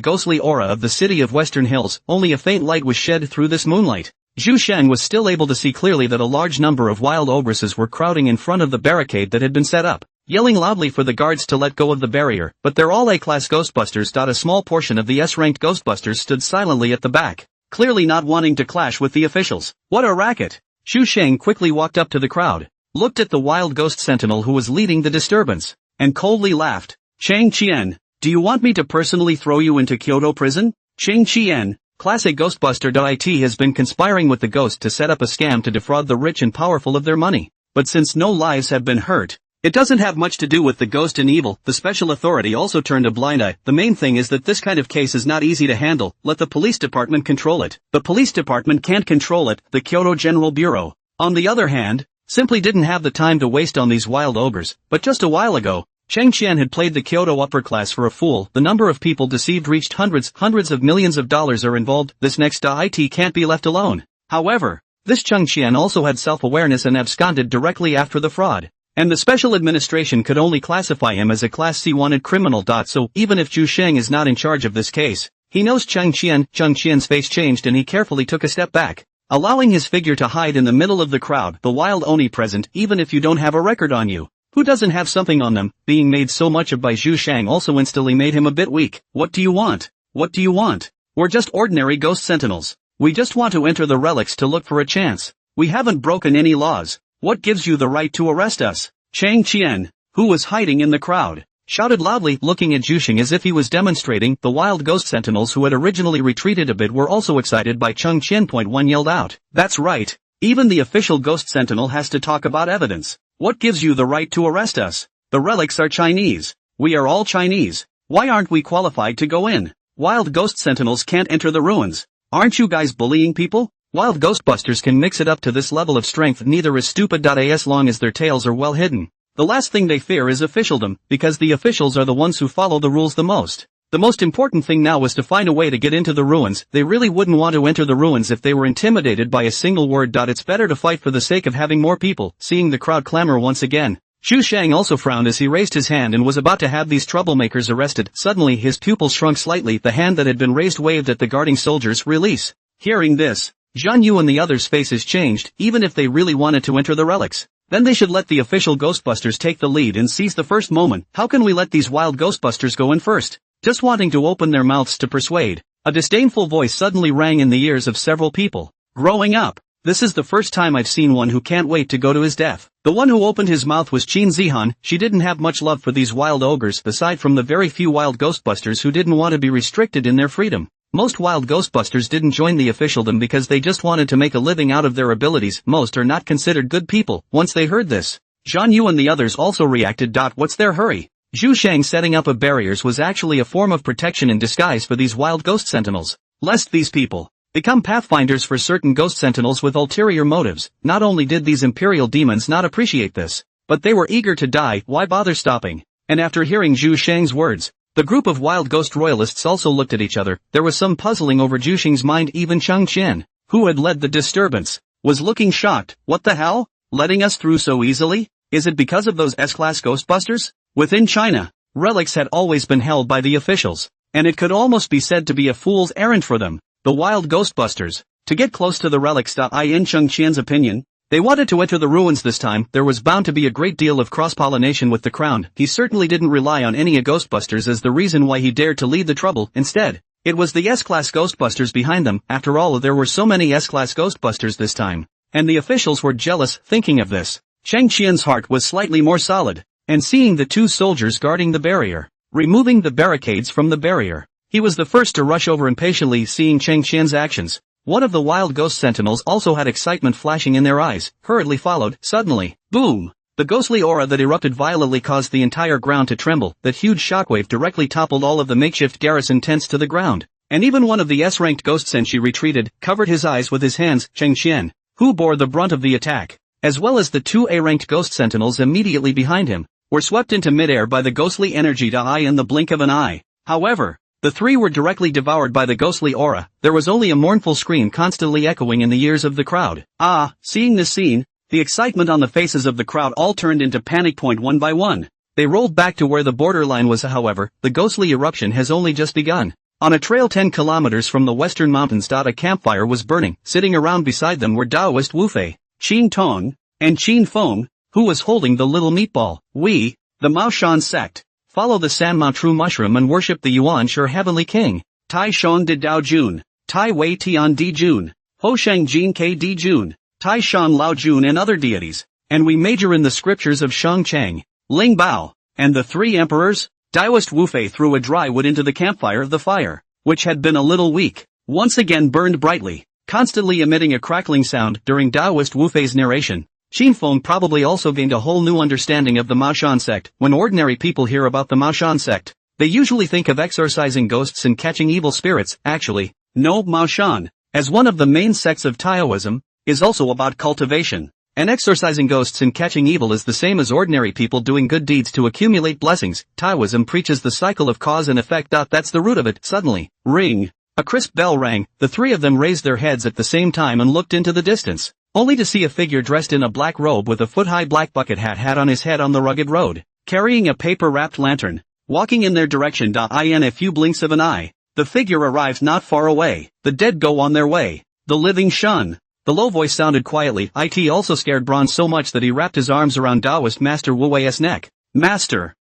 ghostly aura of the city of Western Hills. Only a faint light was shed through this moonlight. Zhu Sheng was still able to see clearly that a large number of wild ogresses were crowding in front of the barricade that had been set up, yelling loudly for the guards to let go of the barrier, but they're all A-class Ghostbusters. A small portion of the S-ranked Ghostbusters stood silently at the back, clearly not wanting to clash with the officials. What a racket! Zhu Sheng quickly walked up to the crowd, looked at the wild ghost sentinel who was leading the disturbance, and coldly laughed. Chang Qian, do you want me to personally throw you into Kyoto prison? Chang Qian, classic Ghostbuster.it has been conspiring with the ghost to set up a scam to defraud the rich and powerful of their money, but since no lives have been hurt, it doesn't have much to do with the ghost and evil. The special authority also turned a blind eye. The main thing is that this kind of case is not easy to handle. Let the police department control it. The police department can't control it. The Kyoto General Bureau, on the other hand, simply didn't have the time to waste on these wild ogres. But just a while ago, Chang Qian had played the Kyoto upper class for a fool. The number of people deceived reached hundreds of millions of dollars are involved. This next IT can't be left alone. However, this Chang Qian also had self-awareness and absconded directly after the fraud, and the special administration could only classify him as a Class C wanted criminal. So, even if Zhu Sheng is not in charge of this case, he knows Chang Qian. Chang Qian's face changed and he carefully took a step back, allowing his figure to hide in the middle of the crowd. The wild Oni present, even if you don't have a record on you, who doesn't have something on them, being made so much of by Zhu Sheng also instantly made him a bit weak. What do you want? What do you want? We're just ordinary ghost sentinels. We just want to enter the relics to look for a chance. We haven't broken any laws. What gives you the right to arrest us? Chang Qian, who was hiding in the crowd, shouted loudly, looking at Zhu Sheng as if he was demonstrating. The wild ghost sentinels who had originally retreated a bit were also excited by Chang Qian. One yelled out, "That's right. Even the official ghost sentinel has to talk about evidence. What gives you the right to arrest us? The relics are Chinese. We are all Chinese. Why aren't we qualified to go in? Wild ghost sentinels can't enter the ruins. Aren't you guys bullying people? Wild Ghostbusters can mix it up to this level of strength. Neither is stupid. As long as their tails are well hidden. The last thing they fear is officialdom, because the officials are the ones who follow the rules the most. The most important thing now was to find a way to get into the ruins. They really wouldn't want to enter the ruins if they were intimidated by a single word. It's better to fight for the sake of having more people. Seeing the crowd clamor once again, Zhu Sheng also frowned as he raised his hand and was about to have these troublemakers arrested. Suddenly his pupils shrunk slightly. The hand that had been raised waved at the guarding soldiers. Release. Hearing this, Zhan Yu and the others' faces changed. Even if they really wanted to enter the relics, then they should let the official Ghostbusters take the lead and seize the first moment. How can we let these wild Ghostbusters go in first? Just wanting to open their mouths to persuade. A disdainful voice suddenly rang in the ears of several people. Growing up, this is the first time I've seen one who can't wait to go to his death. The one who opened his mouth was Qin Zihan. She didn't have much love for these wild ogres, aside from the very few wild Ghostbusters who didn't want to be restricted in their freedom. Most wild Ghostbusters didn't join the officialdom because they just wanted to make a living out of their abilities. Most are not considered good people. Once they heard this, Zhan Yu and the others also reacted. What's their hurry? Zhu Sheng setting up of barriers was actually a form of protection in disguise for these wild ghost sentinels, lest these people become pathfinders for certain ghost sentinels with ulterior motives. Not only did these imperial demons not appreciate this, but they were eager to die. Why bother stopping? And after hearing Zhu Sheng's words, the group of wild ghost royalists also looked at each other. There was some puzzling over Zhu Sheng's mind. Even Chang Qian, who had led the disturbance, was looking shocked. What the hell? Letting us through so easily? Is it because of those S-class Ghostbusters? Within China, relics had always been held by the officials, and it could almost be said to be a fool's errand for them, the wild Ghostbusters, to get close to the relics. In Chang Qian's opinion, they wanted to enter the ruins this time. There was bound to be a great deal of cross-pollination with the crown. He certainly didn't rely on any Ghostbusters as the reason why he dared to lead the trouble. Instead, it was the S-class Ghostbusters behind them. After all, there were so many S-class Ghostbusters this time, and the officials were jealous. Thinking of this, Chang Qian's heart was slightly more solid. And seeing the two soldiers guarding the barrier, removing the barricades from the barrier, he was the first to rush over impatiently. Seeing Chang Qian's actions, one of the wild ghost sentinels also had excitement flashing in their eyes, hurriedly followed. Suddenly, boom! The ghostly aura that erupted violently caused the entire ground to tremble. That huge shockwave directly toppled all of the makeshift garrison tents to the ground, and even one of the S-ranked ghost senshi retreated, covered his eyes with his hands. Chang Qian, who bore the brunt of the attack, as well as the two A-ranked ghost sentinels immediately behind him, were swept into midair by the ghostly energy. In the blink of an eye. However, the three were directly devoured by the ghostly aura. There was only a mournful scream constantly echoing in the ears of the crowd. Seeing this scene, the excitement on the faces of the crowd all turned into panic. One by one, They rolled back to where the borderline was. However, the ghostly eruption has only just begun. On a trail 10 kilometers from the western mountains. A campfire was burning. Sitting around beside them were Taoist Wu Fei, Qin Tong, and Qin Feng, who was holding the little meatball. We, the Mao Shan sect, follow the Sanmao true mushroom and worship the Yuan Sure Heavenly King. Tai Shan de Dao Jun, Tai Wei Tian Di Jun, Ho Shang Jin K Di Jun, Tai Shan Lao Jun and other deities. And we major in the scriptures of Shang Chang, Ling Bao, and the three emperors. Taoist Wu Fei threw a dry wood into the campfire. The fire, which had been a little weak, once again burned brightly, constantly emitting a crackling sound. During Taoist Wu Fei's narration, Qin Feng probably also gained a whole new understanding of the Mao Shan sect. When ordinary people hear about the Mao Shan sect, they usually think of exorcising ghosts and catching evil spirits. Actually, no, Mao Shan, as one of the main sects of Taoism, is also about cultivation. And exorcising ghosts and catching evil is the same as ordinary people doing good deeds to accumulate blessings. Taoism preaches the cycle of cause and effect. That's the root of it. Suddenly, ring, a crisp bell rang. The three of them raised their heads at the same time and looked into the distance, only to see a figure dressed in a black robe with a foot-high black bucket hat on his head on the rugged road, carrying a paper-wrapped lantern, walking in their direction. In a few blinks of an eye, the figure arrives not far away. The dead go on their way, the living shun. The low voice sounded quietly. It also scared Bronze so much that he wrapped his arms around Taoist Master Wu Wei's neck. Master,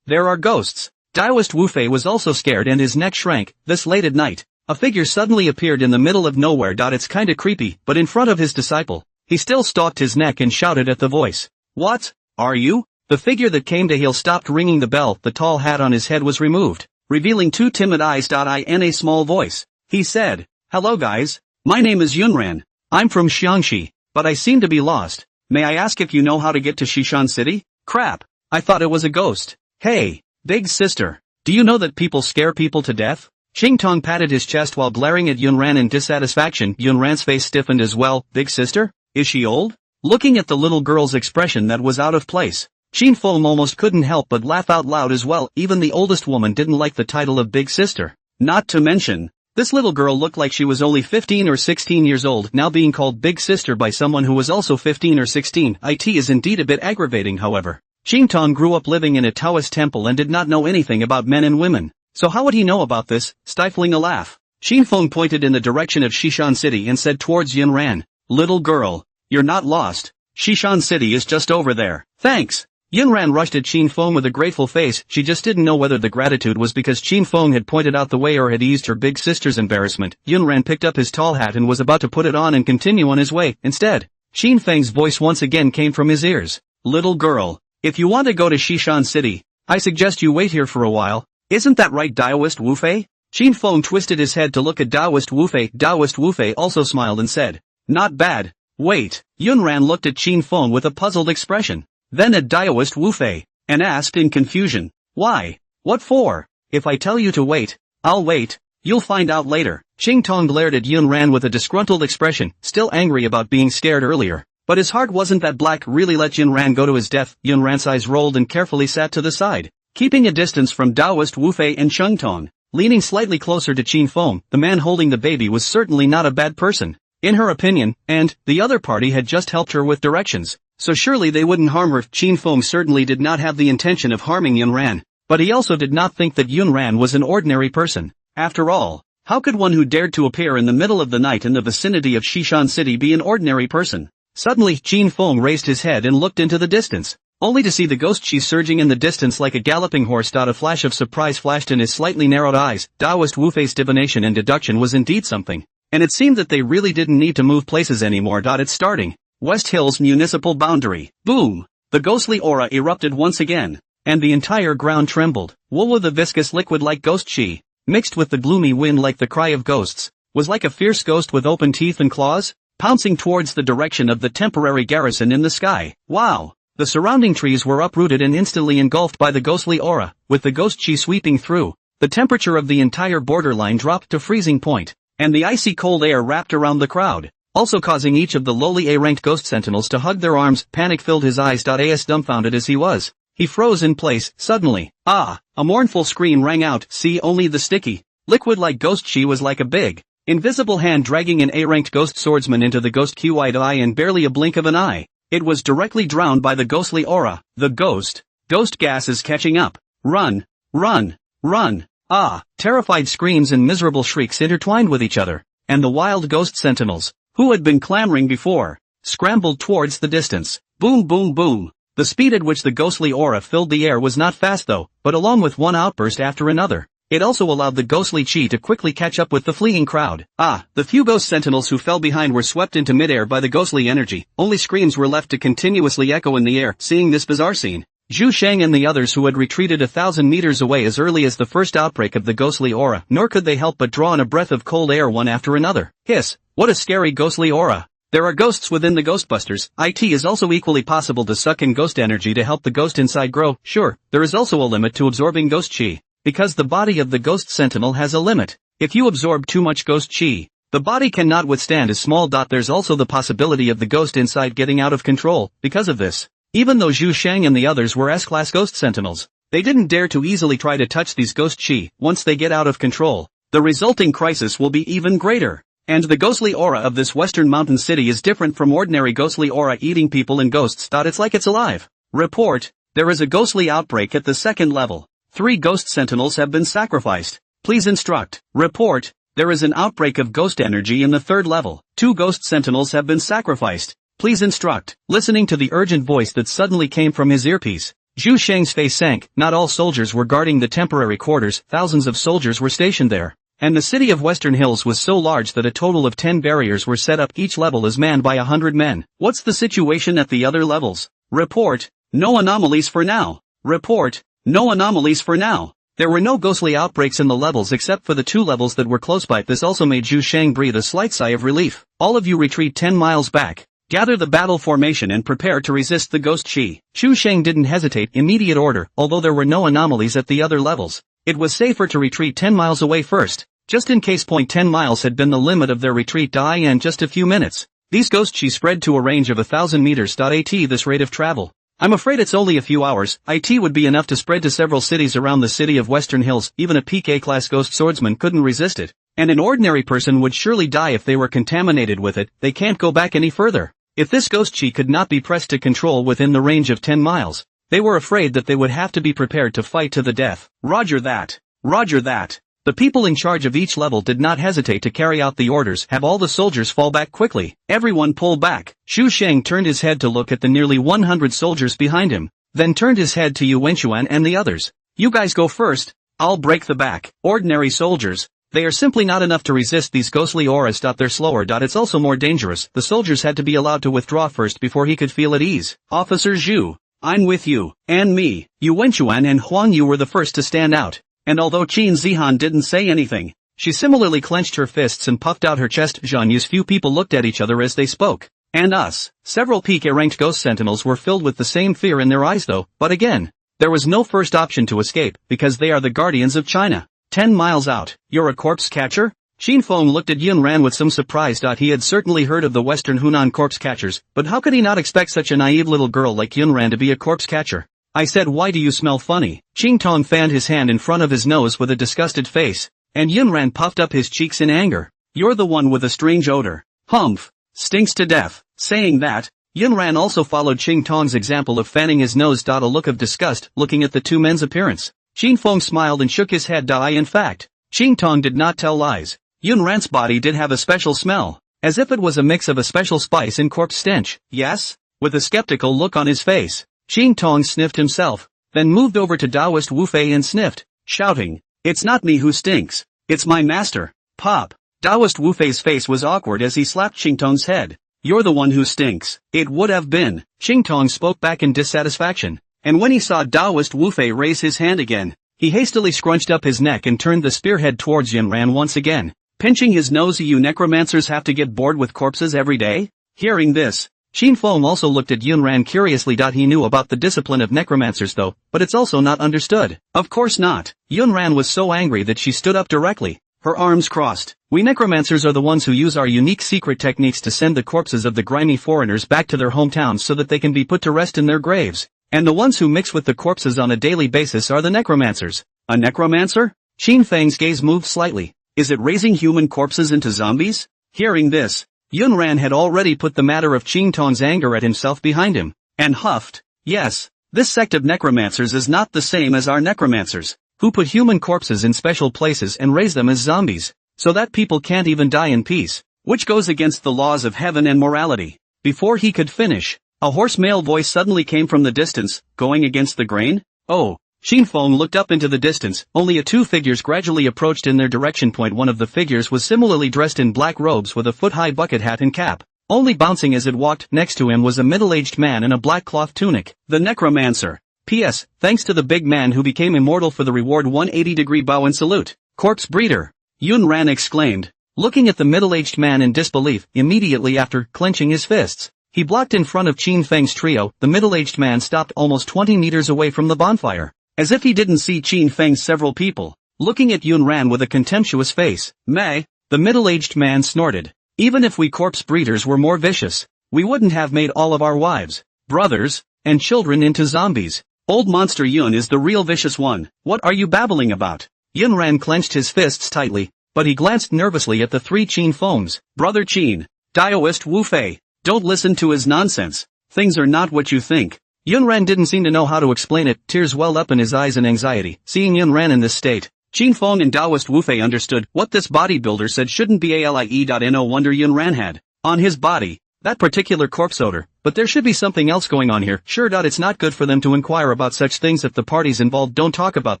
there are ghosts. Taoist Wu Fei was also scared and his neck shrank. This late at night, a figure suddenly appeared in the middle of nowhere. It's kinda creepy, but in front of his disciple, he still stalked his neck and shouted at the voice. What, are you? The figure that came to heel stopped ringing the bell. The tall hat on his head was removed, revealing two timid eyes. In a small voice, he said, hello guys. My name is Yunran. I'm from Xiangxi, but I seem to be lost. May I ask if you know how to get to Xishan City? Crap, I thought it was a ghost. Hey, big sister, do you know that people scare people to death? Xing Tong patted his chest while glaring at Yunran in dissatisfaction. Yunran's face stiffened as well. Big sister? Is she old? Looking at the little girl's expression that was out of place, Qin Feng almost couldn't help but laugh out loud as well. Even the oldest woman didn't like the title of big sister. Not to mention, this little girl looked like she was only 15 or 16 years old, now being called big sister by someone who was also 15 or 16. It is indeed a bit aggravating. However, Qin Tong grew up living in a Taoist temple and did not know anything about men and women, so how would he know about this? Stifling a laugh, Qin Feng pointed in the direction of Xishan City and said towards Yunran, little girl, you're not lost. Xishan City is just over there. Thanks. Yunran rushed at Qin Feng with a grateful face. She just didn't know whether the gratitude was because Qin Feng had pointed out the way or had eased her big sister's embarrassment. Yunran picked up his tall hat and was about to put it on and continue on his way. Instead, Qin Feng's voice once again came from his ears. Little girl, if you want to go to Xishan City, I suggest you wait here for a while. Isn't that right, Taoist Wu Fei? Qin Feng twisted his head to look at Taoist Wu Fei. Taoist Wu Fei also smiled and said, not bad. Wait. Yunran looked at Qin Feng with a puzzled expression, then at Taoist Wu Fei, and asked in confusion, why? What for? If I tell you to wait, I'll wait. You'll find out later. Qing Tong glared at Yunran with a disgruntled expression, still angry about being scared earlier. But his heart wasn't that black. Really let Yunran go to his death. Yunran's eyes rolled and carefully sat to the side, keeping a distance from Taoist Wu Fei and Sheng Tong. Leaning slightly closer to Qin Feng, the man holding the baby was certainly not a bad person, in her opinion, and the other party had just helped her with directions, so surely they wouldn't harm her. Qin Feng certainly did not have the intention of harming Yunran, but he also did not think that Yunran was an ordinary person. After all, how could one who dared to appear in the middle of the night in the vicinity of Xishan City be an ordinary person? Suddenly Qin Feng raised his head and looked into the distance, only to see the ghost Qi surging in the distance like a galloping horse. A flash of surprise flashed in his slightly narrowed eyes. Taoist Wu Fei's divination and deduction was indeed something, and it seemed that they really didn't need to move places anymore. It's starting. West Hills municipal boundary. Boom! The ghostly aura erupted once again, and the entire ground trembled. Woolwa, the viscous liquid like ghost Qi, mixed with the gloomy wind like the cry of ghosts, was like a fierce ghost with open teeth and claws, pouncing towards the direction of the temporary garrison in the sky. Wow! The surrounding trees were uprooted and instantly engulfed by the ghostly aura, with the ghost Qi sweeping through. The temperature of the entire borderline dropped to freezing point, and the icy cold air wrapped around the crowd, also causing each of the lowly A-ranked ghost sentinels to hug their arms. Panic filled his eyes. As dumbfounded as he was, he froze in place. Suddenly, a mournful scream rang out. See, only the sticky, liquid-like ghost Qi was like a big, invisible hand dragging an A-ranked ghost swordsman into the ghost Qi. Wide eye in barely a blink of an eye, it was directly drowned by the ghostly aura. The ghost, Ghost gas is catching up. Run! Run! Run! Ah! Terrified screams and miserable shrieks intertwined with each other, and the wild ghost sentinels, who had been clamoring before, scrambled towards the distance. Boom boom boom! The speed at which the ghostly aura filled the air was not fast though, but along with one outburst after another, it also allowed the ghostly chi to quickly catch up with the fleeing crowd. The few ghost sentinels who fell behind were swept into midair by the ghostly energy. Only screams were left to continuously echo in the air. Seeing this bizarre scene, Zhu Sheng and the others who had retreated 1,000 meters away as early as the first outbreak of the ghostly aura, nor could they help but draw in a breath of cold air one after another. Hiss! What a scary ghostly aura! There are ghosts within the Ghostbusters. It is also equally possible to suck in ghost energy to help the ghost inside grow. Sure, there is also a limit to absorbing ghost chi, because the body of the ghost sentinel has a limit. If you absorb too much ghost chi, the body cannot withstand a small dot. There's also the possibility of the ghost inside getting out of control. Because of this, even though Zhu Sheng and the others were S-class ghost sentinels, they didn't dare to easily try to touch these ghost chi. Once they get out of control, the resulting crisis will be even greater. And the ghostly aura of this western mountain city is different from ordinary ghostly aura eating people and ghosts. It's like it's alive. Report, there is a ghostly outbreak at the second level. 3 ghost sentinels have been sacrificed. Please instruct. Report, there is an outbreak of ghost energy in the third level. 2 ghost sentinels have been sacrificed. Please instruct. Listening to the urgent voice that suddenly came from his earpiece, Zhu Sheng's face sank. Not all soldiers were guarding the temporary quarters. Thousands of soldiers were stationed there. And the city of Western Hills was so large that a total of 10 barriers were set up. Each level is manned by 100 men. What's the situation at the other levels? Report, no anomalies for now. Report, no anomalies for now. There were no ghostly outbreaks in the levels except for the 2 levels that were close by. This also made Zhu Sheng breathe a slight sigh of relief. All of you retreat 10 miles back. Gather the battle formation and prepare to resist the ghost chi. Zhu Sheng didn't hesitate. Immediate order. Although there were no anomalies at the other levels, it was safer to retreat 10 miles away first, just in case. 10 miles had been the limit of their retreat. In just a few minutes, these ghost chi spread to a range of 1,000 meters. At this rate of travel, I'm afraid it's only a few hours. It would be enough to spread to several cities around the city of Western Hills. Even a PK-class ghost swordsman couldn't resist it, and an ordinary person would surely die if they were contaminated with it. They can't go back any further. If this ghost chi could not be pressed to control within the range of 10 miles, they were afraid that they would have to be prepared to fight to the death. Roger that. Roger that. The people in charge of each level did not hesitate to carry out the orders. Have all the soldiers fall back quickly. Everyone pull back. Zhu Sheng turned his head to look at the nearly 100 soldiers behind him, then turned his head to Yu Wenchuan and the others. You guys go first. I'll break the back. Ordinary soldiers. They are simply not enough to resist these ghostly auras. They're slower. It's also more dangerous. The soldiers had to be allowed to withdraw first before he could feel at ease. Officer Zhu, I'm with you. And me. Yu Wenchuan and Huang Yu were the first to stand out. And although Qin Zihan didn't say anything, she similarly clenched her fists and puffed out her chest. Zhang Yu's few people looked at each other as they spoke. And us. Several PK-ranked ghost sentinels were filled with the same fear in their eyes though, but again, there was no first option to escape, because they are the guardians of China. 10 miles out. You're a corpse catcher? Qin Feng looked at Yun Ran with some surprise. He had certainly heard of the Western Hunan corpse catchers, but how could he not expect such a naive little girl like Yun Ran to be a corpse catcher? I said, why do you smell funny? Qing Tong fanned his hand in front of his nose with a disgusted face, and Yun Ran puffed up his cheeks in anger. You're the one with a strange odor. Humph. Stinks to death. Saying that, Yun Ran also followed Qing Tong's example of fanning his nose. A look of disgust looking at the two men's appearance. Qin Feng smiled and shook his head. In fact, Qing Tong did not tell lies. Yun Ran's body did have a special smell, as if it was a mix of a special spice and corpse stench. Yes? With a skeptical look on his face, Qing Tong sniffed himself, then moved over to Taoist Wu Fei and sniffed, shouting, it's not me who stinks, it's my master. Pop. Taoist Wu Fei's face was awkward as he slapped Qing Tong's head. You're the one who stinks. It would have been. Qing Tong spoke back in dissatisfaction, and when he saw Taoist Wu Fei raise his hand again, he hastily scrunched up his neck and turned the spearhead towards Yun Ran once again, pinching his nose. You necromancers have to get bored with corpses every day? Hearing this, Qin Feng also looked at Yun Ran curiously. He knew about the discipline of necromancers though, but it's also not understood. Of course not. Yun Ran was so angry that she stood up directly, her arms crossed. We necromancers are the ones who use our unique secret techniques to send the corpses of the grimy foreigners back to their hometowns so that they can be put to rest in their graves. And the ones who mix with the corpses on a daily basis are the necromancers. A necromancer? Qin Feng's gaze moved slightly. Is it raising human corpses into zombies? Hearing this, Yun Ran had already put the matter of Qing Tong's anger at himself behind him, and huffed, yes, This sect of necromancers is not the same as our necromancers, who put human corpses in special places and raise them as zombies, so that people can't even die in peace, which goes against the laws of heaven and morality. Before he could finish, a hoarse male voice suddenly came from the distance, going against the grain? Oh. Shinfeng looked up into the distance, only two figures gradually approached in their direction. One of the figures was similarly dressed in black robes with a foot-high bucket hat and cap. Only bouncing as it walked next to him was a middle-aged man in a black cloth tunic. The necromancer. P.S. Thanks to the big man who became immortal for the reward 180-degree bow and salute. Corpse breeder. Yun Ran exclaimed, looking at the middle-aged man in disbelief, immediately after clenching his fists. He blocked in front of Qin Feng's trio. The middle-aged man stopped almost 20 meters away from the bonfire. As if he didn't see Qin Feng's several people, looking at Yun Ran with a contemptuous face. Meh, the middle-aged man snorted. Even if we corpse breeders were more vicious, we wouldn't have made all of our wives, brothers, and children into zombies. Old monster Yun is the real vicious one. What are you babbling about? Yun Ran clenched his fists tightly, but he glanced nervously at the three Qin Fengs. Brother Qin, Daoist Wu Fei, don't listen to his nonsense. Things are not what you think. Yun Ran didn't seem to know how to explain it. Tears welled up in his eyes in anxiety. Seeing Yun Ran in this state, Qin Feng and Daoist Wu Fei understood what this bodybuilder said shouldn't be alie. No wonder Yun Ran had on his body that particular corpse odor. But there should be something else going on here. Sure. It's not good for them to inquire about such things if the parties involved don't talk about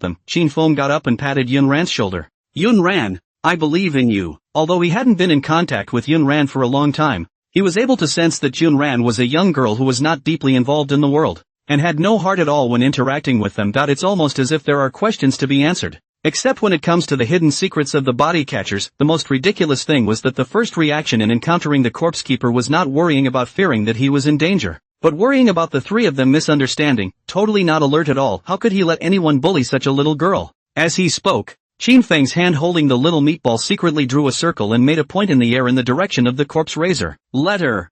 them. Qin Feng got up and patted Yun Ran's shoulder. Yun Ran, I believe in you. Although he hadn't been in contact with Yun Ran for a long time, he was able to sense that Yun Ran was a young girl who was not deeply involved in the world, and had no heart at all when interacting with them. It's almost as if there are questions to be answered. Except when it comes to the hidden secrets of the body catchers. The most ridiculous thing was that the first reaction in encountering the corpse keeper was not worrying about fearing that he was in danger, but worrying about the three of them misunderstanding. Totally not alert at all. How could he let anyone bully such a little girl? As he spoke, Qin Feng's hand holding the little meatball secretly drew a circle and made a point in the air in the direction of the corpse raiser. Let her.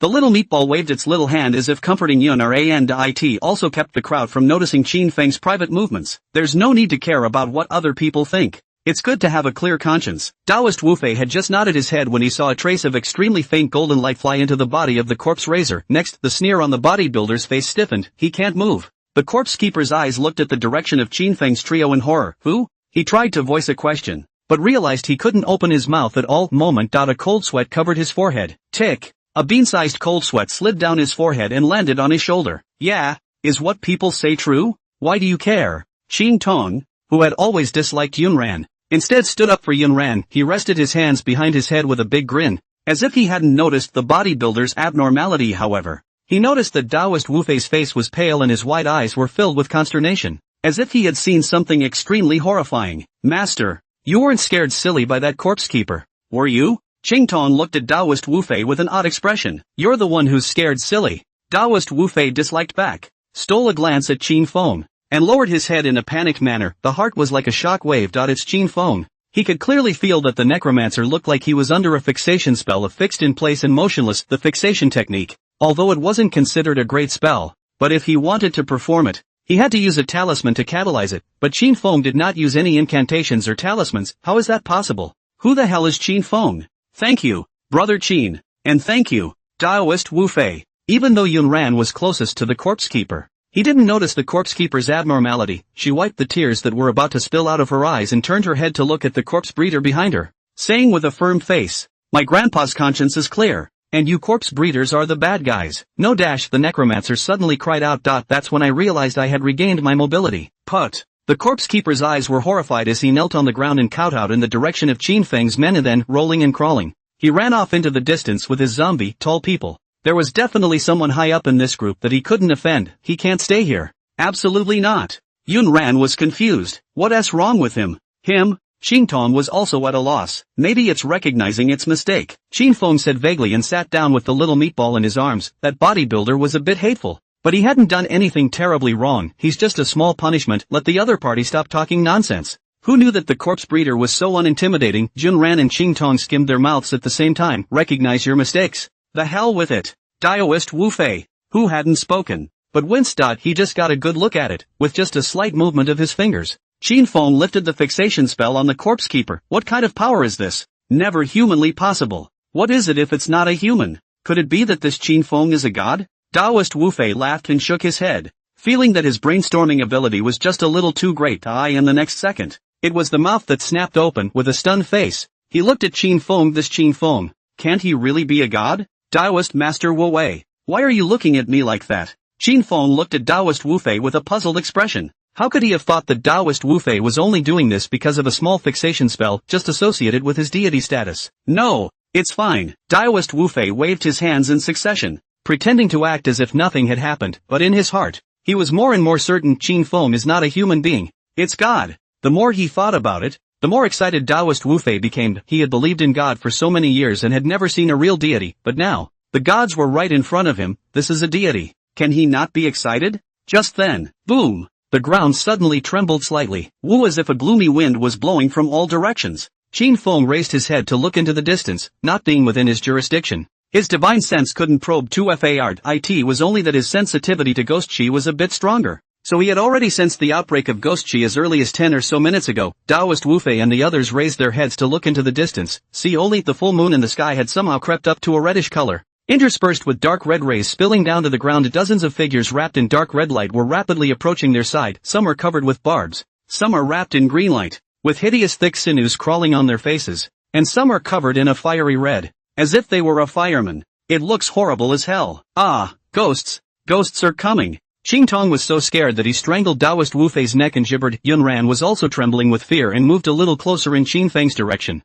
The little meatball waved its little hand as if comforting Yun Ran. It also kept the crowd from noticing Qin Feng's private movements. There's no need to care about what other people think. It's good to have a clear conscience. Daoist Wu Fei had just nodded his head when he saw a trace of extremely faint golden light fly into the body of the corpse raiser. Next, the sneer on the bodybuilder's face stiffened. He can't move. The corpse keeper's eyes looked at the direction of Qin Feng's trio in horror. Who? He tried to voice a question, but realized he couldn't open his mouth at all. Moment. A cold sweat covered his forehead. Tick. A bean-sized cold sweat slid down his forehead and landed on his shoulder. Yeah, is what people say true? Why do you care? Qin Tong, who had always disliked Yun Ran, instead stood up for Yun Ran. He rested his hands behind his head with a big grin, as if he hadn't noticed the bodybuilder's abnormality. However, he noticed that Daoist Wu Fei's face was pale and his wide eyes were filled with consternation, as if he had seen something extremely horrifying. Master, you weren't scared silly by that corpse keeper, were you? Qing Tong looked at Daoist Wu Fei with an odd expression. You're the one who's scared silly. Daoist Wu Fei disliked back, stole a glance at Qin Feng, and lowered his head in a panicked manner. The heart was like a shock wave. It's Qin Feng. He could clearly feel that the necromancer looked like he was under a fixation spell, fixed in place and motionless. The fixation technique, although it wasn't considered a great spell, but if he wanted to perform it, he had to use a talisman to catalyze it. But Qin Feng did not use any incantations or talismans. How is that possible? Who the hell is Qin Feng? Thank you, Brother Qin, and thank you, Daoist Wu Fei. Even though Yun Ran was closest to the corpse keeper, he didn't notice the corpse keeper's abnormality. She wiped the tears that were about to spill out of her eyes and turned her head to look at the corpse breeder behind her, saying with a firm face, my grandpa's conscience is clear, and you corpse breeders are the bad guys. No. The necromancer suddenly cried out. That's when I realized I had regained my mobility. Put. The corpse keeper's eyes were horrified as he knelt on the ground and kowtowed in the direction of Qin Feng's men, and then, rolling and crawling, he ran off into the distance with his zombie, tall people. There was definitely someone high up in this group that he couldn't offend. He can't stay here. Absolutely not. Yun Ran was confused. What's wrong with him? Him? Xingtong was also at a loss. Maybe it's recognizing its mistake, Qin Feng said vaguely and sat down with the little meatball in his arms. That bodybuilder was a bit hateful. But he hadn't done anything terribly wrong. He's just a small punishment. Let the other party stop talking nonsense. Who knew that the corpse breeder was so unintimidating? Yun Ran and Qing Tong skimmed their mouths at the same time. Recognize your mistakes. The hell with it. Daoist Wu Fei, who hadn't spoken, but winced. He just got a good look at it, with just a slight movement of his fingers. Qin Feng lifted the fixation spell on the corpse keeper. What kind of power is this? Never humanly possible. What is it if it's not a human? Could it be that this Qin Feng is a god? Taoist Wu Fei laughed and shook his head, feeling that his brainstorming ability was just a little too great. In the next second, it was the mouth that snapped open. With a stunned face, he looked at Qin Feng. This Qin Feng, can't he really be a god? Taoist Master Wu Wei, why are you looking at me like that? Qin Feng looked at Taoist Wu Fei with a puzzled expression. How could he have thought that Taoist Wu Fei was only doing this because of a small fixation spell just associated with his deity status? No, it's fine. Taoist Wu Fei waved his hands in succession, pretending to act as if nothing had happened, but in his heart, he was more and more certain Qin Feng is not a human being. It's God. The more he thought about it, the more excited Taoist Wu Fei became. He had believed in God for so many years and had never seen a real deity, but now, the gods were right in front of him. This is a deity. Can he not be excited? Just then, boom! The ground suddenly trembled slightly, woo, as if a gloomy wind was blowing from all directions. Qin Feng raised his head to look into the distance, not being within his jurisdiction. His divine sense couldn't probe 2FAR. It was only that his sensitivity to ghost chi was a bit stronger. So he had already sensed the outbreak of ghost chi as early as 10 or so minutes ago. Taoist Wu Fei and the others raised their heads to look into the distance. See, only the full moon in the sky had somehow crept up to a reddish color, interspersed with dark red rays spilling down to the ground. Dozens of figures wrapped in dark red light were rapidly approaching their side. Some are covered with barbs, some are wrapped in green light, with hideous thick sinews crawling on their faces, and some are covered in a fiery red, as if they were a fireman. It looks horrible as hell. Ah, ghosts! Ghosts are coming! Qing Tong was so scared that he strangled Taoist Wu Fei's neck and gibbered. Yun Ran was also trembling with fear and moved a little closer in Qin Feng's direction.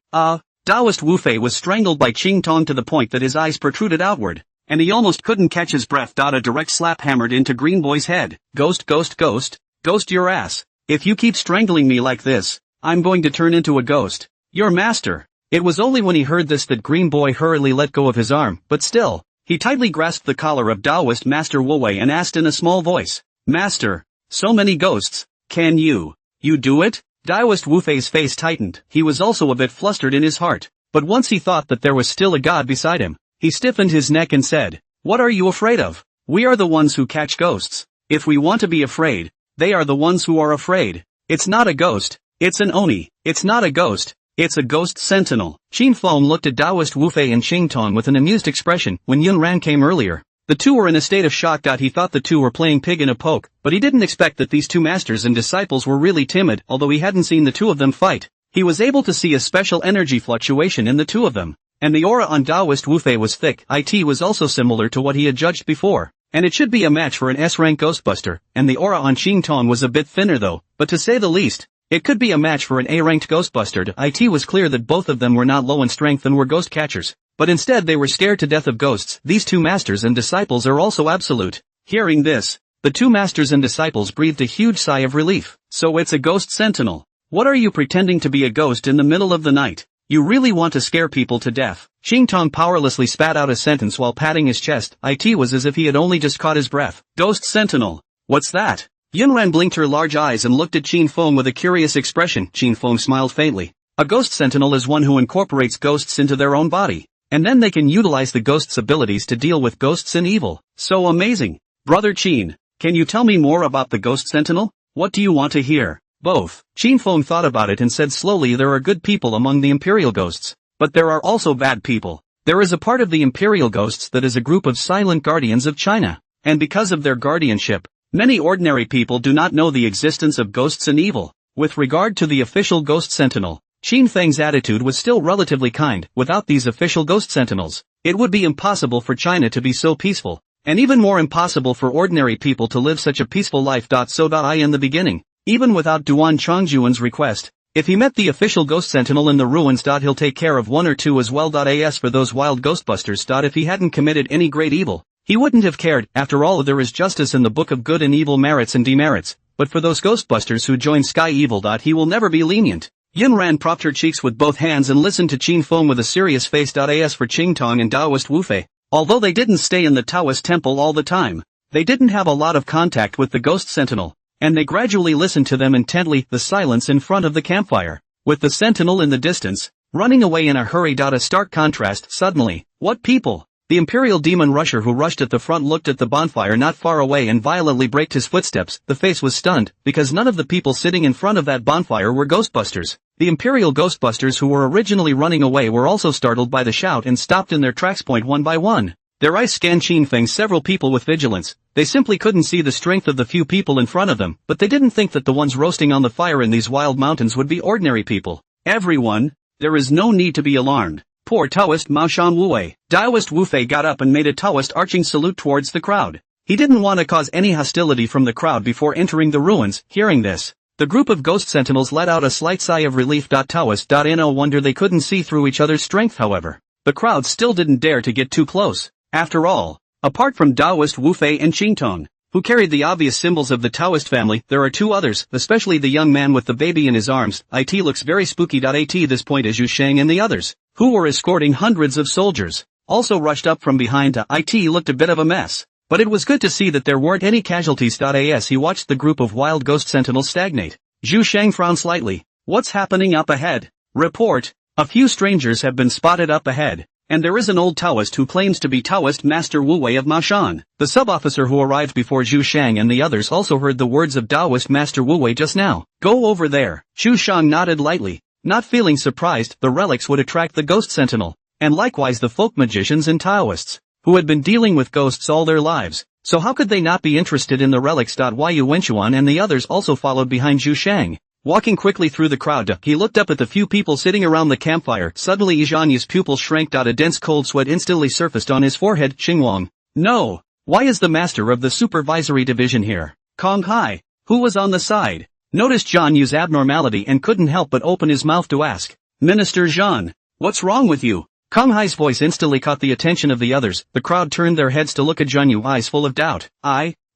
Taoist Wu Fei was strangled by Qing Tong to the point that his eyes protruded outward, and he almost couldn't catch his breath. A direct slap hammered into Green Boy's head. Ghost, ghost, ghost, ghost your ass. If you keep strangling me like this, I'm going to turn into a ghost. Your master. It was only when he heard this that Green Boy hurriedly let go of his arm, but still, he tightly grasped the collar of Taoist Master Wu Wei and asked in a small voice, Master, so many ghosts, can you do it? Taoist Wu Fei's face tightened. He was also a bit flustered in his heart, but once he thought that there was still a god beside him, he stiffened his neck and said, What are you afraid of? We are the ones who catch ghosts. If we want to be afraid, they are the ones who are afraid. It's not a ghost, it's an Oni. It's not a ghost, it's a ghost sentinel. Qin Feng looked at Taoist Wu Fei and Qing Tong with an amused expression. When Yun Ran came earlier, the two were in a state of shock. He thought the two were playing pig in a poke, but he didn't expect that these two masters and disciples were really timid. Although he hadn't seen the two of them fight, he was able to see a special energy fluctuation in the two of them, and the aura on Taoist Wu Fei was thick. It was also similar to what he had judged before, and it should be a match for an S-rank Ghostbuster, and the aura on Qing Tong was a bit thinner though, but to say the least, it could be a match for an A-ranked Ghostbuster. It was clear that both of them were not low in strength and were ghost catchers, but instead they were scared to death of ghosts. These two masters and disciples are also absolute. Hearing this, the two masters and disciples breathed a huge sigh of relief. So it's a ghost sentinel. What are you pretending to be a ghost in the middle of the night? You really want to scare people to death. Qing Tong powerlessly spat out a sentence while patting his chest. It was as if he had only just caught his breath. Ghost sentinel. What's that? Yunran blinked her large eyes and looked at Qin Feng with a curious expression. Qin Feng smiled faintly. A ghost sentinel is one who incorporates ghosts into their own body, and then they can utilize the ghost's abilities to deal with ghosts and evil. So amazing. Brother Qin, can you tell me more about the ghost sentinel? What do you want to hear? Both. Qin Feng thought about it and said slowly, there are good people among the Imperial Ghosts, but there are also bad people. There is a part of the Imperial Ghosts that is a group of silent guardians of China, and because of their guardianship, many ordinary people do not know the existence of ghosts and evil. With regard to the official ghost sentinel, Qin Feng's attitude was still relatively kind. Without these official ghost sentinels, it would be impossible for China to be so peaceful, and even more impossible for ordinary people to live such a peaceful life. In the beginning, even without Duan Chongjuan's request, if he met the official ghost sentinel in the ruins, he'll take care of one or two as well. As for those wild ghostbusters, if he hadn't committed any great evil, he wouldn't have cared. After all, there is justice in the book of good and evil, merits and demerits. But for those ghostbusters who join Sky Evil, he will never be lenient. Yun Ran propped her cheeks with both hands and listened to Qin Feng with a serious face. As for Qing Tong and Taoist Wu Fei, although they didn't stay in the Taoist temple all the time, they didn't have a lot of contact with the ghost sentinel, and they gradually listened to them intently. The silence in front of the campfire, with the sentinel in the distance, running away in a hurry. A stark contrast. Suddenly, what people? The Imperial Demon Rusher who rushed at the front looked at the bonfire not far away and violently braked his footsteps. The face was stunned, because none of the people sitting in front of that bonfire were Ghostbusters. The Imperial Ghostbusters who were originally running away were also startled by the shout and stopped in their tracks. One by one, Their eyes scanned Qinfeng's several people with vigilance. They simply couldn't see the strength of the few people in front of them, but they didn't think that the ones roasting on the fire in these wild mountains would be ordinary people. Everyone, there is no need to be alarmed. Poor Taoist Mao Shan Wuwei. Taoist Wu Fei got up and made a Taoist arching salute towards the crowd. He didn't want to cause any hostility from the crowd before entering the ruins. Hearing this, the group of ghost sentinels let out a slight sigh of relief. Taoist. No wonder they couldn't see through each other's strength. However, the crowd still didn't dare to get too close. After all, apart from Taoist Wu Fei and Qingtong, who carried the obvious symbols of the Taoist family, there are two others, especially the young man with the baby in his arms. It looks very spooky. At this point, as Yu Shang and the others, who were escorting hundreds of soldiers, also rushed up from behind. It looked a bit of a mess, but it was good to see that there weren't any casualties. As he watched the group of wild ghost sentinels stagnate, Zhu Shang frowned slightly. What's happening up ahead? Report. A few strangers have been spotted up ahead, and there is an old Taoist who claims to be Taoist Master Wu Wei of Maoshan. The sub-officer who arrived before Zhu Shang and the others also heard the words of Taoist Master Wu Wei just now. Go over there. Zhu Shang nodded lightly, not feeling surprised. The relics would attract the ghost sentinel, and likewise the folk magicians and Taoists, who had been dealing with ghosts all their lives. So how could they not be interested in the relics? Yu Wenchuan and the others also followed behind Zhu Shang. Walking quickly through the crowd, he looked up at the few people sitting around the campfire. Suddenly Zhanyu's pupils shrank. A dense cold sweat instantly surfaced on his forehead. Xingwang. No. Why is the master of the supervisory division here? Kong Hai, who was on the side, noticed Zhanyu's abnormality and couldn't help but open his mouth to ask, Minister Zhan, what's wrong with you? Kong Hai's voice instantly caught the attention of the others. The crowd turned their heads to look at Zhanyu, eyes full of doubt.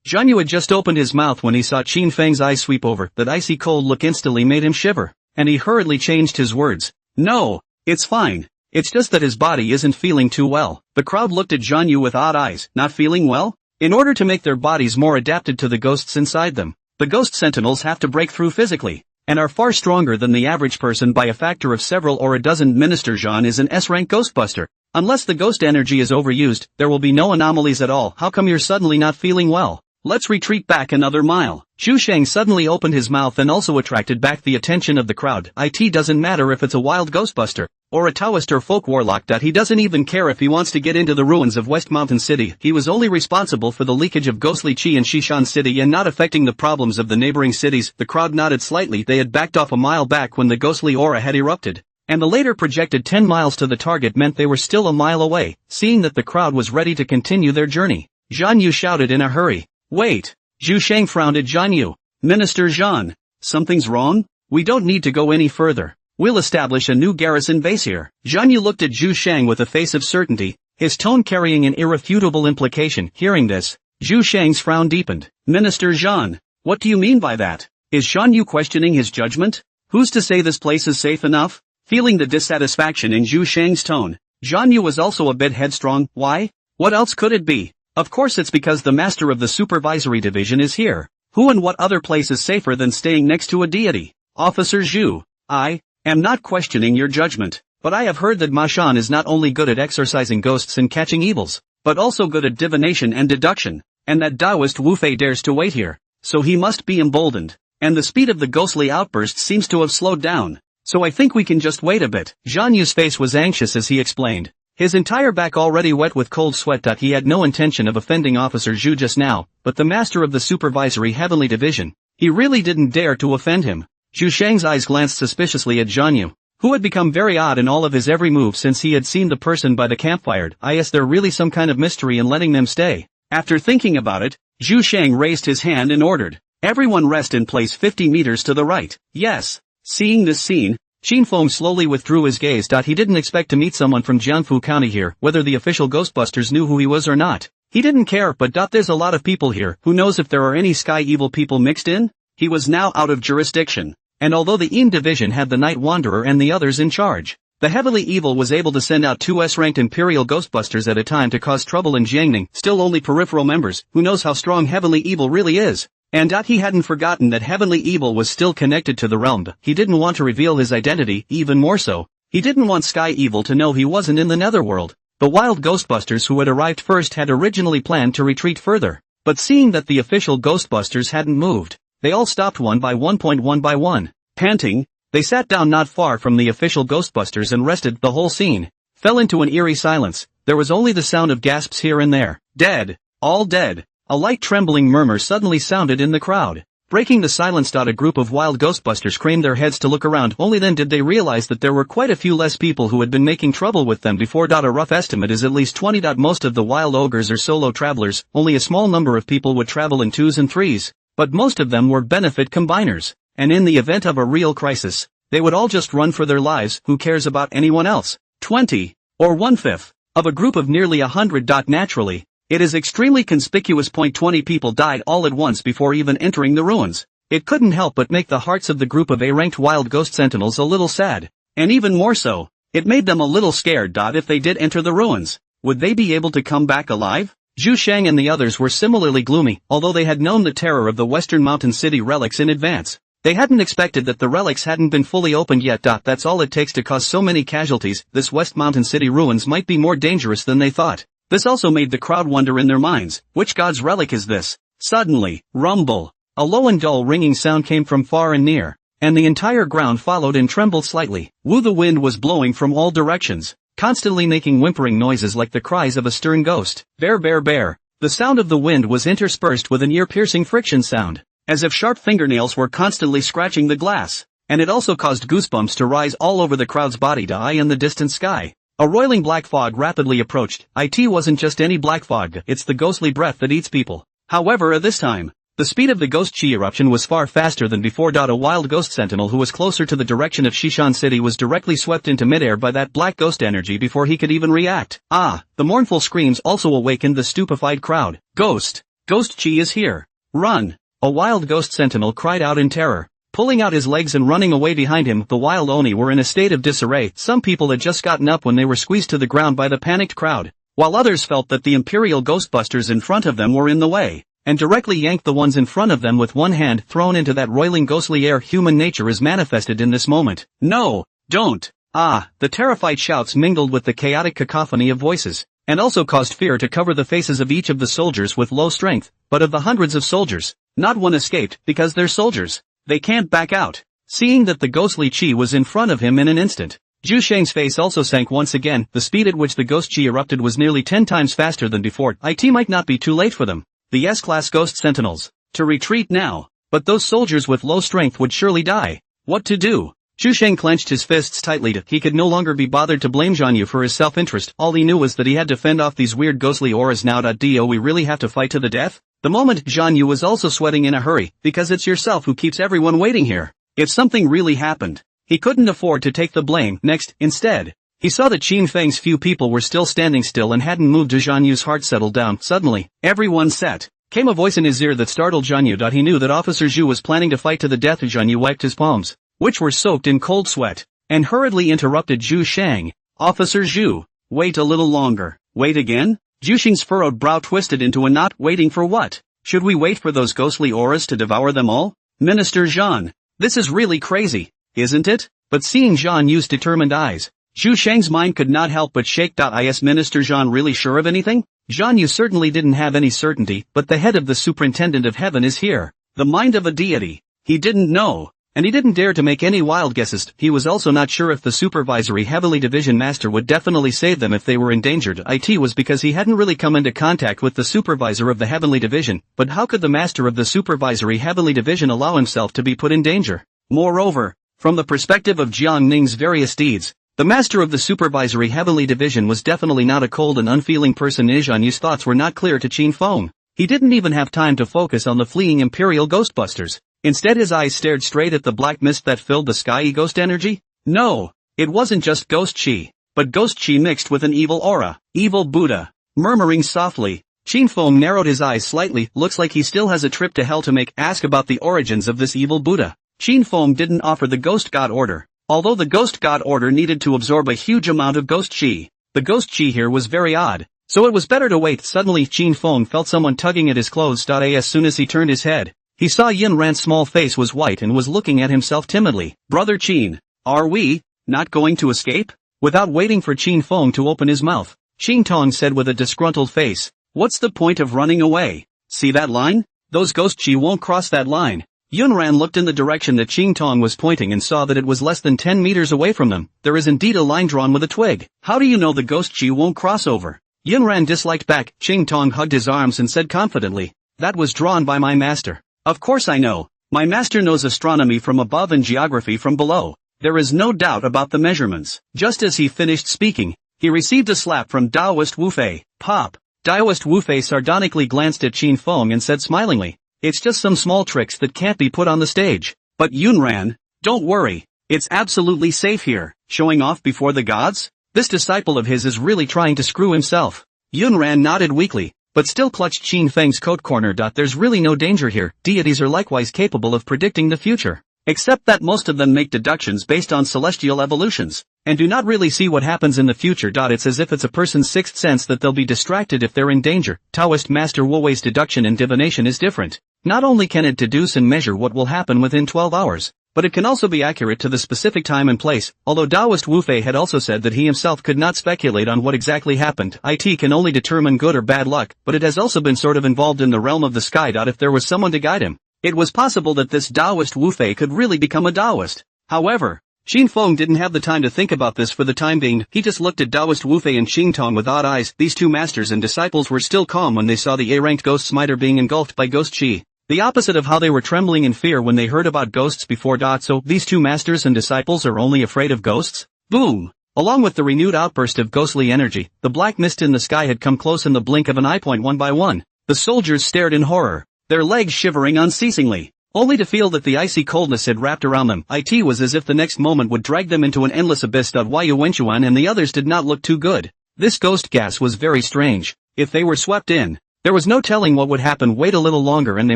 Zhanyu had just opened his mouth when he saw Qin Feng's eyes sweep over. That icy cold look instantly made him shiver, and he hurriedly changed his words. No, it's fine. It's just that his body isn't feeling too well. The crowd looked at Zhanyu with odd eyes. Not feeling well? In order to make their bodies more adapted to the ghosts inside them, the ghost sentinels have to break through physically, and are far stronger than the average person by a factor of several or a dozen. Minister Zhan is an S-rank ghostbuster. Unless the ghost energy is overused, there will be no anomalies at all. How come you're suddenly not feeling well? Let's retreat back another mile. Zhu Shang suddenly opened his mouth and also attracted back the attention of the crowd. It doesn't matter if it's a wild ghostbuster, or a Taoist or folk warlock. He doesn't even care if he wants to get into the ruins of West Mountain City. He was only responsible for the leakage of ghostly chi in Shishan City and not affecting the problems of the neighboring cities. The crowd nodded slightly. They had backed off a mile back when the ghostly aura had erupted, and the later projected 10 miles to the target meant they were still a mile away. Seeing that the crowd was ready to continue their journey, Zhanyu shouted in a hurry. Wait. Zhu Shang frowned at Zhanyu. Minister Zhan, something's wrong? We don't need to go any further. We'll establish a new garrison base here. Zhanyu looked at Zhu Shang with a face of certainty, his tone carrying an irrefutable implication. Hearing this, Zhu Shang's frown deepened. Minister Zhan, what do you mean by that? Is Zhanyu questioning his judgment? Who's to say this place is safe enough? Feeling the dissatisfaction in Zhu Shang's tone, Zhanyu was also a bit headstrong. Why? What else could it be? Of course it's because the master of the supervisory division is here. Who and what other place is safer than staying next to a deity? Officer Zhu, I am not questioning your judgment, but I have heard that Ma Shan is not only good at exorcising ghosts and catching evils, but also good at divination and deduction, and that Taoist Wu Fei dares to wait here, so he must be emboldened, and the speed of the ghostly outburst seems to have slowed down, so I think we can just wait a bit. Zhanyu's face was anxious as he explained, his entire back already wet with cold sweat. He had no intention of offending Officer Zhu just now, but the master of the supervisory heavenly division, he really didn't dare to offend him. Zhu Shang's eyes glanced suspiciously at Zhanyu, who had become very odd in all of his every move since he had seen the person by the campfire. Is there really some kind of mystery in letting them stay? After thinking about it, Zhu Shang raised his hand and ordered, everyone rest in place 50 meters to the right. Yes. Seeing this scene, Qinfeng slowly withdrew his gaze. He didn't expect to meet someone from Jiangfu County here, whether the official Ghostbusters knew who he was or not. He didn't care, but there's a lot of people here. Who knows if there are any sky evil people mixed in? He was now out of jurisdiction, and although the Eam division had the Night Wanderer and the others in charge, the heavily evil was able to send out 2 S-ranked Imperial Ghostbusters at a time to cause trouble in Jiangning, still only peripheral members. Who knows how strong heavenly evil really is? And he hadn't forgotten that heavenly evil was still connected to the realm. He didn't want to reveal his identity. Even more so, he didn't want sky evil to know he wasn't in the Netherworld. The wild Ghostbusters who had arrived first had originally planned to retreat further, but seeing that the official Ghostbusters hadn't moved, they all stopped one by one. Panting, they sat down not far from the official Ghostbusters and rested. The whole scene fell into an eerie silence. there was only the sound of gasps here and there. Dead. All dead. A light trembling murmur suddenly sounded in the crowd. Breaking the silence. A group of wild ghostbusters craned their heads to look around. Only then did they realize that there were quite a few less people who had been making trouble with them before. A rough estimate is at least 20. Most of the wild ogres are solo travelers, only a small number of people would travel in 2s and 3s, but most of them were benefit combiners, and in the event of a real crisis, they would all just run for their lives. Who cares about anyone else? 20, or 1/5, of a group of nearly 100. Naturally, it is extremely conspicuous. 20 people died all at once before even entering the ruins. It couldn't help but make the hearts of the group of A-ranked wild ghost sentinels a little sad, and even more so, it made them a little scared. If they did enter the ruins, would they be able to come back alive? Zhu Shang and the others were similarly gloomy, although they had known the terror of the Western Mountain City relics in advance. They hadn't expected that the relics hadn't been fully opened yet. That's all it takes to cause so many casualties. This West Mountain City ruins might be more dangerous than they thought. This also made the crowd wonder in their minds, which god's relic is this? Suddenly, rumble. A low and dull ringing sound came from far and near, and the entire ground followed and trembled slightly. Woo! The wind was blowing from all directions, constantly making whimpering noises like the cries of a stern ghost. Bear, bear, bear. The sound of the wind was interspersed with an ear-piercing friction sound, as if sharp fingernails were constantly scratching the glass, and it also caused goosebumps to rise all over the crowd's body. Eye in the distant sky, a roiling black fog rapidly approached. It wasn't just any black fog, it's the ghostly breath that eats people. However, this time, the speed of the ghost chi eruption was far faster than before. A wild ghost sentinel who was closer to the direction of Shishan City was directly swept into midair by that black ghost energy before he could even react. The mournful screams also awakened the stupefied crowd. Ghost! Ghost chi is here! Run! A wild ghost sentinel cried out in terror, pulling out his legs and running away behind him. The wild Oni were in a state of disarray. Some people had just gotten up when they were squeezed to the ground by the panicked crowd, while others felt that the Imperial Ghostbusters in front of them were in the way, and directly yanked the ones in front of them with one hand thrown into that roiling ghostly air. Human nature is manifested in this moment. No, don't. The terrified shouts mingled with the chaotic cacophony of voices, and also caused fear to cover the faces of each of the soldiers with low strength. But of the hundreds of soldiers, not one escaped, because they're soldiers. They can't back out. Seeing that the ghostly chi was in front of him in an instant, Zhu Shang's face also sank once again. The speed at which the ghost chi erupted was nearly 10 times faster than before. It might not be too late for them, the S-class ghost sentinels, to retreat now, but those soldiers with low strength would surely die. What to do? Zhu Shang clenched his fists tightly. He could no longer be bothered to blame Zhan Yu for his self-interest. All he knew was that he had to fend off these weird ghostly auras now. Do we really have to fight to the death? The moment Zhan Yu was also sweating in a hurry, because it's yourself who keeps everyone waiting here. If something really happened, he couldn't afford to take the blame. Instead, he saw that Qin Feng's few people were still standing still and hadn't moved. Zhan Yu's heart settled down. Suddenly, everyone sat. Came a voice in his ear that startled Zhan Yu. He knew that Officer Zhu was planning to fight to the death. Zhan Yu wiped his palms, which were soaked in cold sweat, and hurriedly interrupted Zhu Shang. Officer Zhu, wait a little longer. Wait again? Zhu Shang's furrowed brow twisted into a knot. Waiting for what? Should we wait for those ghostly auras to devour them all? Minister Zhan, this is really crazy, isn't it? But seeing Zhan Yu's determined eyes, Zhu Shang's mind could not help but shake. Is Minister Zhan really sure of anything? Zhan Yu certainly didn't have any certainty, but the head of the Superintendent of Heaven is here, the mind of a deity. He didn't know, and he didn't dare to make any wild guesses. He was also not sure if the Supervisory Heavenly Division Master would definitely save them if they were endangered. It was because he hadn't really come into contact with the Supervisor of the Heavenly Division, but how could the Master of the Supervisory Heavenly Division allow himself to be put in danger? Moreover, from the perspective of Jiang Ning's various deeds, the Master of the Supervisory Heavenly Division was definitely not a cold and unfeeling person. Zhan Yu's thoughts were not clear to Qin Feng. He didn't even have time to focus on the fleeing Imperial Ghostbusters. Instead his eyes stared straight at the black mist that filled the sky. Ghost energy? No, it wasn't just ghost chi, but ghost chi mixed with an evil aura. Evil Buddha. Murmuring softly, Qin Feng narrowed his eyes slightly. Looks like he still has a trip to hell to make. Ask about the origins of this evil Buddha. Qin Feng didn't offer the Ghost God Order, although the Ghost God Order needed to absorb a huge amount of ghost chi. The ghost chi here was very odd, so it was better to wait. Suddenly Qin Feng felt someone tugging at his clothes. As soon as he turned his head, he saw Yin Ran's small face was white and was looking at himself timidly. Brother Qin, are we not going to escape? Without waiting for Qin Feng to open his mouth, Qin Tong said with a disgruntled face, what's the point of running away? See that line? Those ghost chi won't cross that line. Yunran looked in the direction that Qing Tong was pointing and saw that it was less than 10 meters away from them. There is indeed a line drawn with a twig. How do you know the ghost chi won't cross over? Yunran disliked back. Qing Tong hugged his arms and said confidently, that was drawn by my master. Of course I know. My master knows astronomy from above and geography from below. There is no doubt about the measurements. Just as he finished speaking, he received a slap from Daoist Wu Fei. Pop. Daoist Wu Fei sardonically glanced at Qin Feng and said smilingly, it's just some small tricks that can't be put on the stage. But Yunran, don't worry. It's absolutely safe here. Showing off before the gods? This disciple of his is really trying to screw himself. Yunran nodded weakly, but still clutched Qin Feng's coat corner. There's really no danger here. Deities are likewise capable of predicting the future. Except that most of them make deductions based on celestial evolutions, and do not really see what happens in the future. It's as if it's a person's sixth sense that they'll be distracted if they're in danger. Taoist Master Wu Wei's deduction and divination is different. Not only can it deduce and measure what will happen within 12 hours, but it can also be accurate to the specific time and place. Although Daoist Wu Fei had also said that he himself could not speculate on what exactly happened. It can only determine good or bad luck, but it has also been sort of involved in the realm of the sky. If there was someone to guide him, it was possible that this Daoist Wu Fei could really become a Daoist. However, Qin Feng didn't have the time to think about this for the time being. He just looked at Daoist Wu Fei and Qing Tong with odd eyes. These two masters and disciples were still calm when they saw the A-ranked ghost smiter being engulfed by ghost chi. The opposite of how they were trembling in fear when they heard about ghosts before. So, these two masters and disciples are only afraid of ghosts? Boom! Along with the renewed outburst of ghostly energy, the black mist in the sky had come close in the blink of an eye. One by one, the soldiers stared in horror, their legs shivering unceasingly, only to feel that the icy coldness had wrapped around them. It was as if the next moment would drag them into an endless abyss. Yu Wenchuan and the others did not look too good. This ghost gas was very strange. If they were swept in, there was no telling what would happen. Wait a little longer and they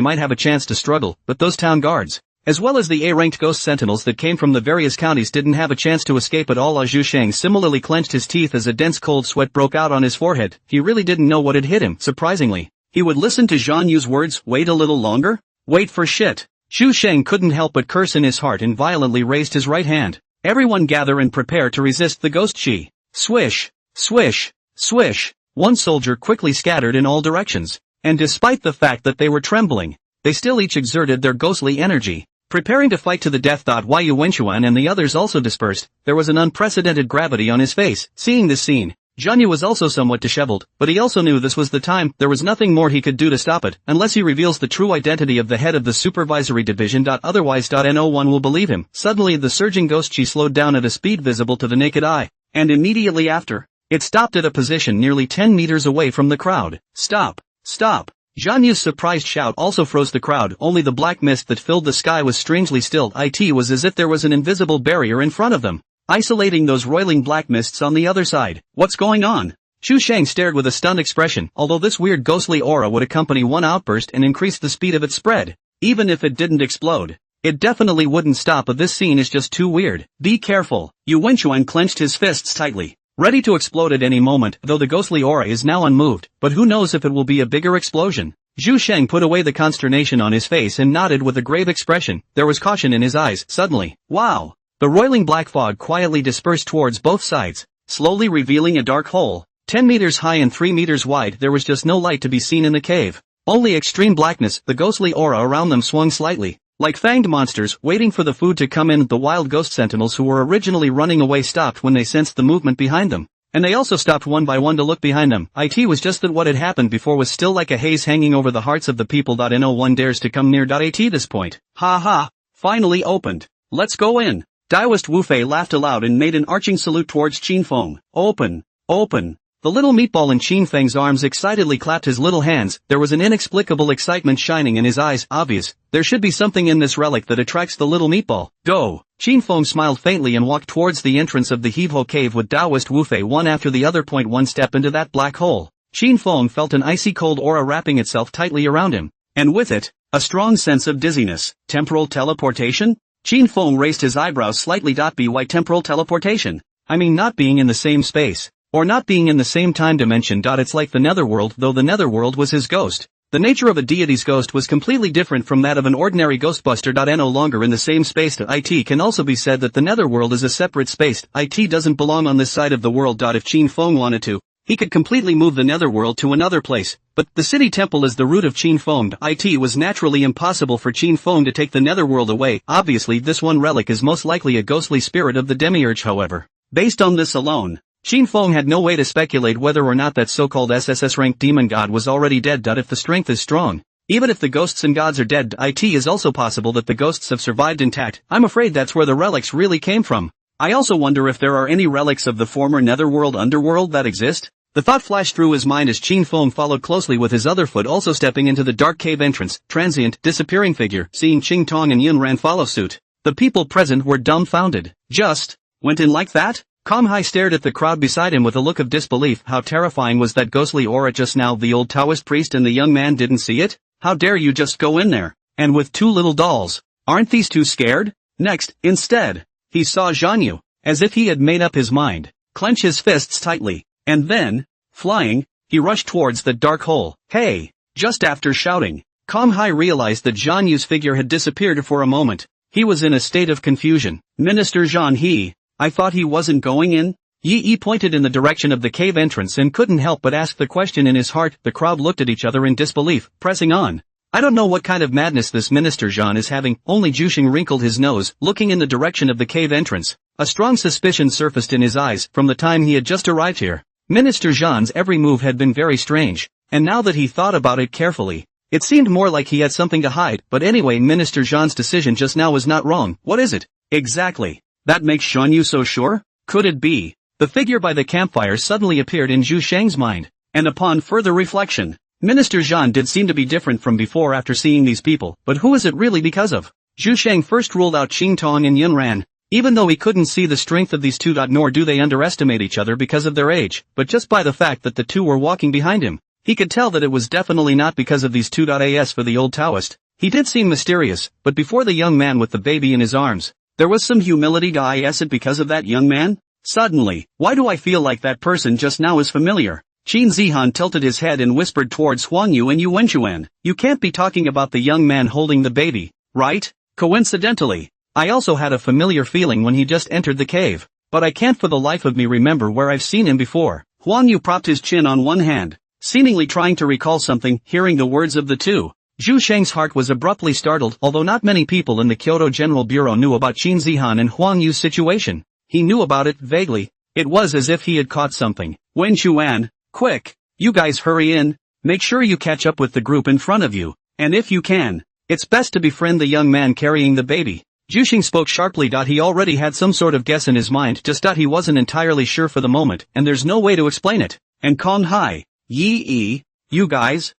might have a chance to struggle, but those town guards, as well as the A-ranked ghost sentinels that came from the various counties, didn't have a chance to escape at all. Zhu Sheng similarly clenched his teeth as a dense cold sweat broke out on his forehead. He really didn't know what had hit him. Surprisingly, he would listen to Zhang Yu's words. Wait a little longer? Wait for shit. Zhu Sheng couldn't help but curse in his heart and violently raised his right hand. Everyone gather and prepare to resist the ghost chi. Swish, swish, swish. One soldier quickly scattered in all directions, and despite the fact that they were trembling, they still each exerted their ghostly energy, preparing to fight to the death. Yu Wenchuan and the others also dispersed. There was an unprecedented gravity on his face. Seeing this scene, Zhang Yu was also somewhat disheveled, but he also knew this was the time. There was nothing more he could do to stop it, unless he reveals the true identity of the head of the supervisory division. Otherwise, no one will believe him. Suddenly the surging ghost chi slowed down at a speed visible to the naked eye, and immediately after, it stopped at a position nearly 10 meters away from the crowd. Stop! Stop! Zhang Yu's surprised shout also froze the crowd. Only the black mist that filled the sky was strangely still. It was as if there was an invisible barrier in front of them, isolating those roiling black mists on the other side. What's going on? Zhu Sheng stared with a stunned expression. Although this weird ghostly aura would accompany one outburst and increase the speed of its spread, even if it didn't explode, it definitely wouldn't stop. But this scene is just too weird. Be careful. Yu Wenchuan clenched his fists tightly, ready to explode at any moment. Though the ghostly aura is now unmoved, but who knows if it will be a bigger explosion. Zhu Sheng put away the consternation on his face and nodded with a grave expression. There was caution in his eyes. Suddenly, wow! The roiling black fog quietly dispersed towards both sides, slowly revealing a dark hole, 10 meters high and 3 meters wide. There was just no light to be seen in the cave, only extreme blackness. The ghostly aura around them swung slightly, like fanged monsters waiting for the food to come in. The wild ghost sentinels who were originally running away stopped when they sensed the movement behind them, and they also stopped one by one to look behind them. It was just that what had happened before was still like a haze hanging over the hearts of the people. No one dares to come near. At this point, ha ha, finally opened. Let's go in. Daoist Wu Fei laughed aloud and made an arching salute towards Qin Feng. Open, open. The little meatball in Qin Feng's arms excitedly clapped his little hands. There was an inexplicable excitement shining in his eyes. Obvious, there should be something in this relic that attracts the little meatball. Go! Qin Feng smiled faintly and walked towards the entrance of the Heave-Ho cave with Daoist Wu Fei one after the other. One step into that black hole, Qin Feng felt an icy cold aura wrapping itself tightly around him, and with it, a strong sense of dizziness. Temporal teleportation? Qin Feng raised his eyebrows slightly. By temporal teleportation, I mean not being in the same space, or not being in the same time dimension. It's like the Netherworld. Though the Netherworld was his ghost, the nature of a deity's ghost was completely different from that of an ordinary ghostbuster. No longer in the same space. It can also be said that the Netherworld is a separate space. It doesn't belong on this side of the world. If Qin Feng wanted to, He could completely move the Netherworld to another place, but the city temple is the root of Qin Feng. It was naturally impossible for Qin Feng to take the Netherworld away. Obviously this one relic is most likely a ghostly spirit of the demiurge. However, based on this alone, Qin Feng had no way to speculate whether or not that so-called SSS-ranked demon god was already dead. If the strength is strong, even if the ghosts and gods are dead, it is also possible that the ghosts have survived intact. I'm afraid that's where the relics really came from. I also wonder if there are any relics of the former Netherworld Underworld that exist. The thought flashed through his mind as Qin Feng followed closely with his other foot also stepping into the dark cave entrance. Transient, disappearing figure. Seeing Qing Tong and Yun Ran follow suit, the people present were dumbfounded. Just went in like that? Kong Hai stared at the crowd beside him with a look of disbelief. How terrifying was that ghostly aura just now? The old Taoist priest and the young man didn't see it? How dare you just go in there? And with two little dolls. Aren't these two scared? Next, instead, he saw Zhanyu, as if he had made up his mind, clench his fists tightly. And then, flying, he rushed towards the dark hole. Hey! Just after shouting, Kong Hai realized that Zhanyu's figure had disappeared for a moment. He was in a state of confusion. Minister Zhan, I thought he wasn't going in? Yi pointed in the direction of the cave entrance and couldn't help but ask the question in his heart. The crowd looked at each other in disbelief, pressing on. I don't know what kind of madness this Minister Zhan is having. Only Zhuxing wrinkled his nose, looking in the direction of the cave entrance. A strong suspicion surfaced in his eyes from the time he had just arrived here. Minister Zhan's every move had been very strange, and now that he thought about it carefully, it seemed more like he had something to hide. But anyway, Minister Zhan's decision just now was not wrong. What is it? Exactly. That makes Zhanyu so sure? Could it be? The figure by the campfire suddenly appeared in Zhu Sheng's mind, and upon further reflection, Minister Zhan did seem to be different from before after seeing these people. But who is it really because of? Zhu Sheng first ruled out Qing Tong and Yun Ran. Even though he couldn't see the strength of these two, nor do they underestimate each other because of their age, but just by the fact that the two were walking behind him, he could tell that it was definitely not because of these two. As for the old Taoist, he did seem mysterious, but before the young man with the baby in his arms, there was some humility. Is it because of that young man? Suddenly, why do I feel like that person just now is familiar? Qin Zihan tilted his head and whispered towards Huang Yu and Yu Wenchuan. You can't be talking about the young man holding the baby, right? Coincidentally, I also had a familiar feeling when he just entered the cave, but I can't for the life of me remember where I've seen him before. Huang Yu propped his chin on one hand, seemingly trying to recall something. Hearing the words of the two, Zhu Sheng's heart was abruptly startled. Although not many people in the Kyoto General Bureau knew about Qin Zihan and Huang Yu's situation, he knew about it vaguely. It was as if he had caught something. Wen Chuan, quick, you guys hurry in, make sure you catch up with the group in front of you, and if you can, it's best to befriend the young man carrying the baby. Zhuxing spoke sharply. He already had some sort of guess in his mind, just he wasn't entirely sure for the moment, and there's no way to explain it. And Kong Hai, Yi, you guys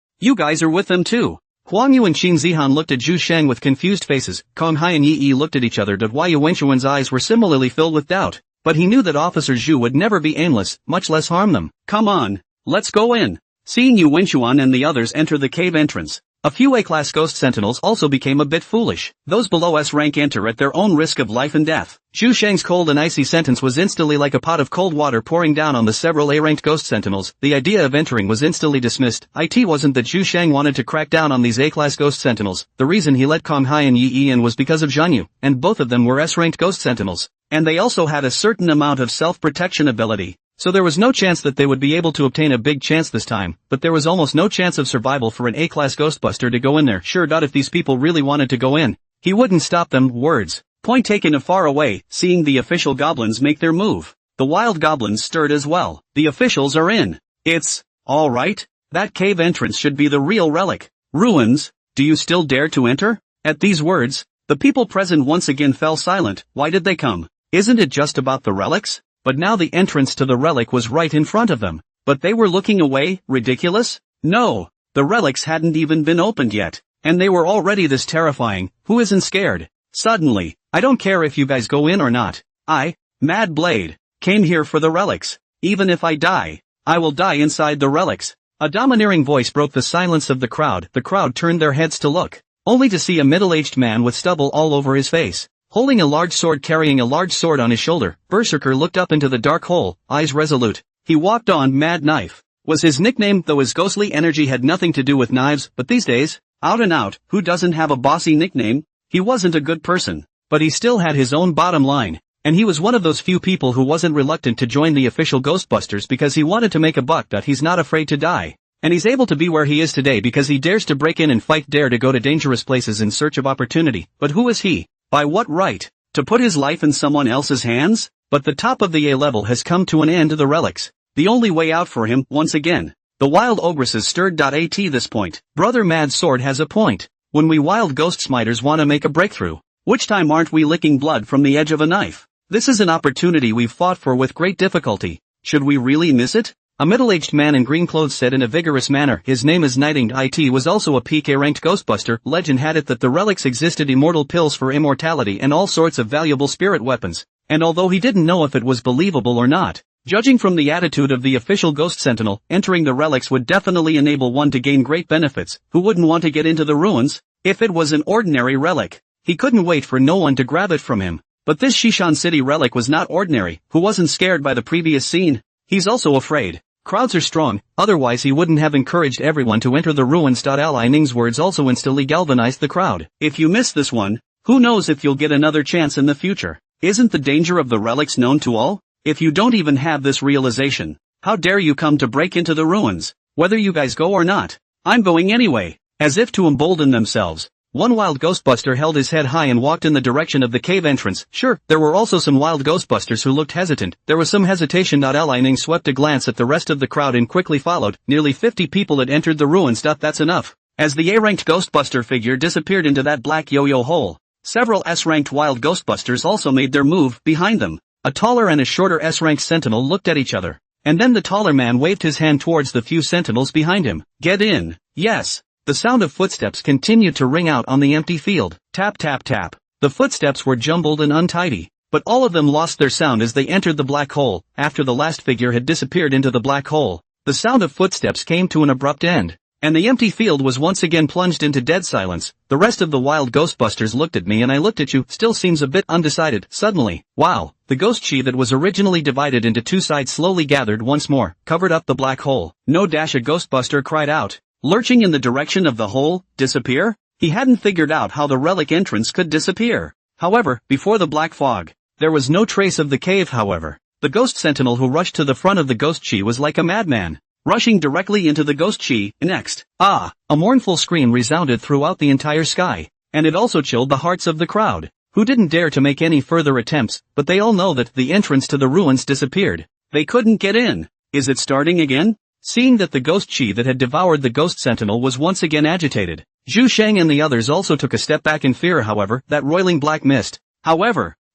are with them too. Huang Yu and Qin Zihan looked at Zhu Sheng with confused faces. Kong Hai and Yi looked at each other. Wai Wenchuan's eyes were similarly filled with doubt, but he knew that Officer Zhu would never be aimless, much less harm them. Come on, let's go in. Seeing Yu Wenchuan and the others enter the cave entrance, a few A-class ghost sentinels also became a bit foolish. Those below S-rank enter at their own risk of life and death. Zhu Sheng's cold and icy sentence was instantly like a pot of cold water pouring down on the several A-ranked ghost sentinels. The idea of entering was instantly dismissed. It wasn't that Zhu Sheng wanted to crack down on these A-class ghost sentinels. The reason he let Kong Hai and Yi in was because of Zhanyu, and both of them were S-ranked ghost sentinels. And they also had a certain amount of self-protection ability. So there was no chance that they would be able to obtain a big chance this time, but there was almost no chance of survival for an A-class ghostbuster to go in there. Sure. If these people really wanted to go in, he wouldn't stop them. Words. Point taken afar away. Seeing the official goblins make their move, the wild goblins stirred as well. The officials are in. It's all right. That cave entrance should be the real relic. Ruins. Do you still dare to enter? At these words, the people present once again fell silent. Why did they come? Isn't it just about the relics? But now the entrance to the relic was right in front of them. But they were looking away. Ridiculous? No, the relics hadn't even been opened yet, and they were already this terrifying. Who isn't scared? Suddenly, I don't care if you guys go in or not. I, Mad Blade, came here for the relics. Even if I die, I will die inside the relics. A domineering voice broke the silence of the crowd. The crowd turned their heads to look, only to see a middle-aged man with stubble all over his face, holding a large sword, carrying a large sword on his shoulder. Berserker looked up into the dark hole, eyes resolute. He walked on. Mad Knife was his nickname, though his ghostly energy had nothing to do with knives. But these days, out and out, who doesn't have a bossy nickname? He wasn't a good person, but he still had his own bottom line. And he was one of those few people who wasn't reluctant to join the official Ghostbusters because he wanted to make a buck. He's not afraid to die. And he's able to be where he is today because he dares to break in and fight, dare to go to dangerous places in search of opportunity. But who is he? By what right? To put his life in someone else's hands? But the top of the A level has come to an end. The relics. The only way out for him, once again. The wild ogresses stirred. At this point, Brother Mad Sword has a point. When we wild ghost smiters want to make a breakthrough, which time aren't we licking blood from the edge of a knife? This is an opportunity we've fought for with great difficulty. Should we really miss it? A middle-aged man in green clothes said in a vigorous manner. His name is Nightingale. It was also a PK-ranked Ghostbuster. Legend had it that the relics existed immortal pills for immortality and all sorts of valuable spirit weapons. And although he didn't know if it was believable or not, judging from the attitude of the official Ghost Sentinel, entering the relics would definitely enable one to gain great benefits. Who wouldn't want to get into the ruins? If it was an ordinary relic, he couldn't wait for no one to grab it from him. But this Shishan City relic was not ordinary. Who wasn't scared by the previous scene? He's also afraid. Crowds are strong, otherwise he wouldn't have encouraged everyone to enter the ruins. Li Ning's words also instantly galvanized the crowd. If you miss this one, who knows if you'll get another chance in the future? Isn't the danger of the relics known to all? If you don't even have this realization, how dare you come to break into the ruins? Whether you guys go or not, I'm going anyway. As if to embolden themselves, one wild Ghostbuster held his head high and walked in the direction of the cave entrance. Sure, there were also some wild Ghostbusters who looked hesitant. There was some hesitation. Li Ning swept a glance at the rest of the crowd and quickly followed. Nearly 50 people had entered the ruins. That's enough. As the A-ranked Ghostbuster figure disappeared into that black yo-yo hole, several S-ranked wild Ghostbusters also made their move. Behind them, a taller and a shorter S-ranked sentinel looked at each other. And then the taller man waved his hand towards the few sentinels behind him. Get in. Yes. The sound of footsteps continued to ring out on the empty field. Tap tap tap. The footsteps were jumbled and untidy, but all of them lost their sound as they entered the black hole. After the last figure had disappeared into the black hole, the sound of footsteps came to an abrupt end, and the empty field was once again plunged into dead silence. The rest of the wild Ghostbusters looked at me and I looked at you. Still seems a bit undecided. Suddenly, wow, the ghost chi that was originally divided into two sides slowly gathered once more, covered up the black hole. No dash, a Ghostbuster cried out, lurching in the direction of the hole. Disappear? He hadn't figured out how the relic entrance could disappear. However, before the black fog, there was no trace of the cave. However, the ghost sentinel who rushed to the front of the ghost chi was like a madman, rushing directly into the ghost chi. Next, a mournful scream resounded throughout the entire sky, and it also chilled the hearts of the crowd, who didn't dare to make any further attempts, but they all know that the entrance to the ruins disappeared. They couldn't get in. Is it starting again? Seeing that the ghost chi that had devoured the ghost sentinel was once again agitated, Zhu Shang and the others also took a step back in fear. However, that roiling black mist,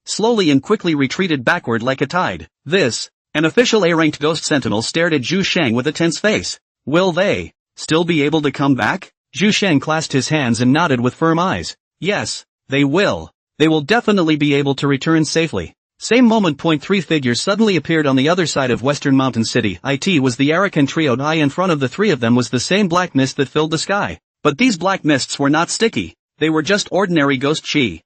slowly and quickly retreated backward like a tide. An official A-ranked ghost sentinel stared at Zhu Shang with a tense face. Will they still be able to come back? Zhu Shang clasped his hands and nodded with firm eyes. Yes, they will. They will definitely be able to return safely. Same moment. Three figures suddenly appeared on the other side of Western Mountain City. It was the Arakan trio. In front of the three of them was the same black mist that filled the sky. But these black mists were not sticky. They were just ordinary ghost chi.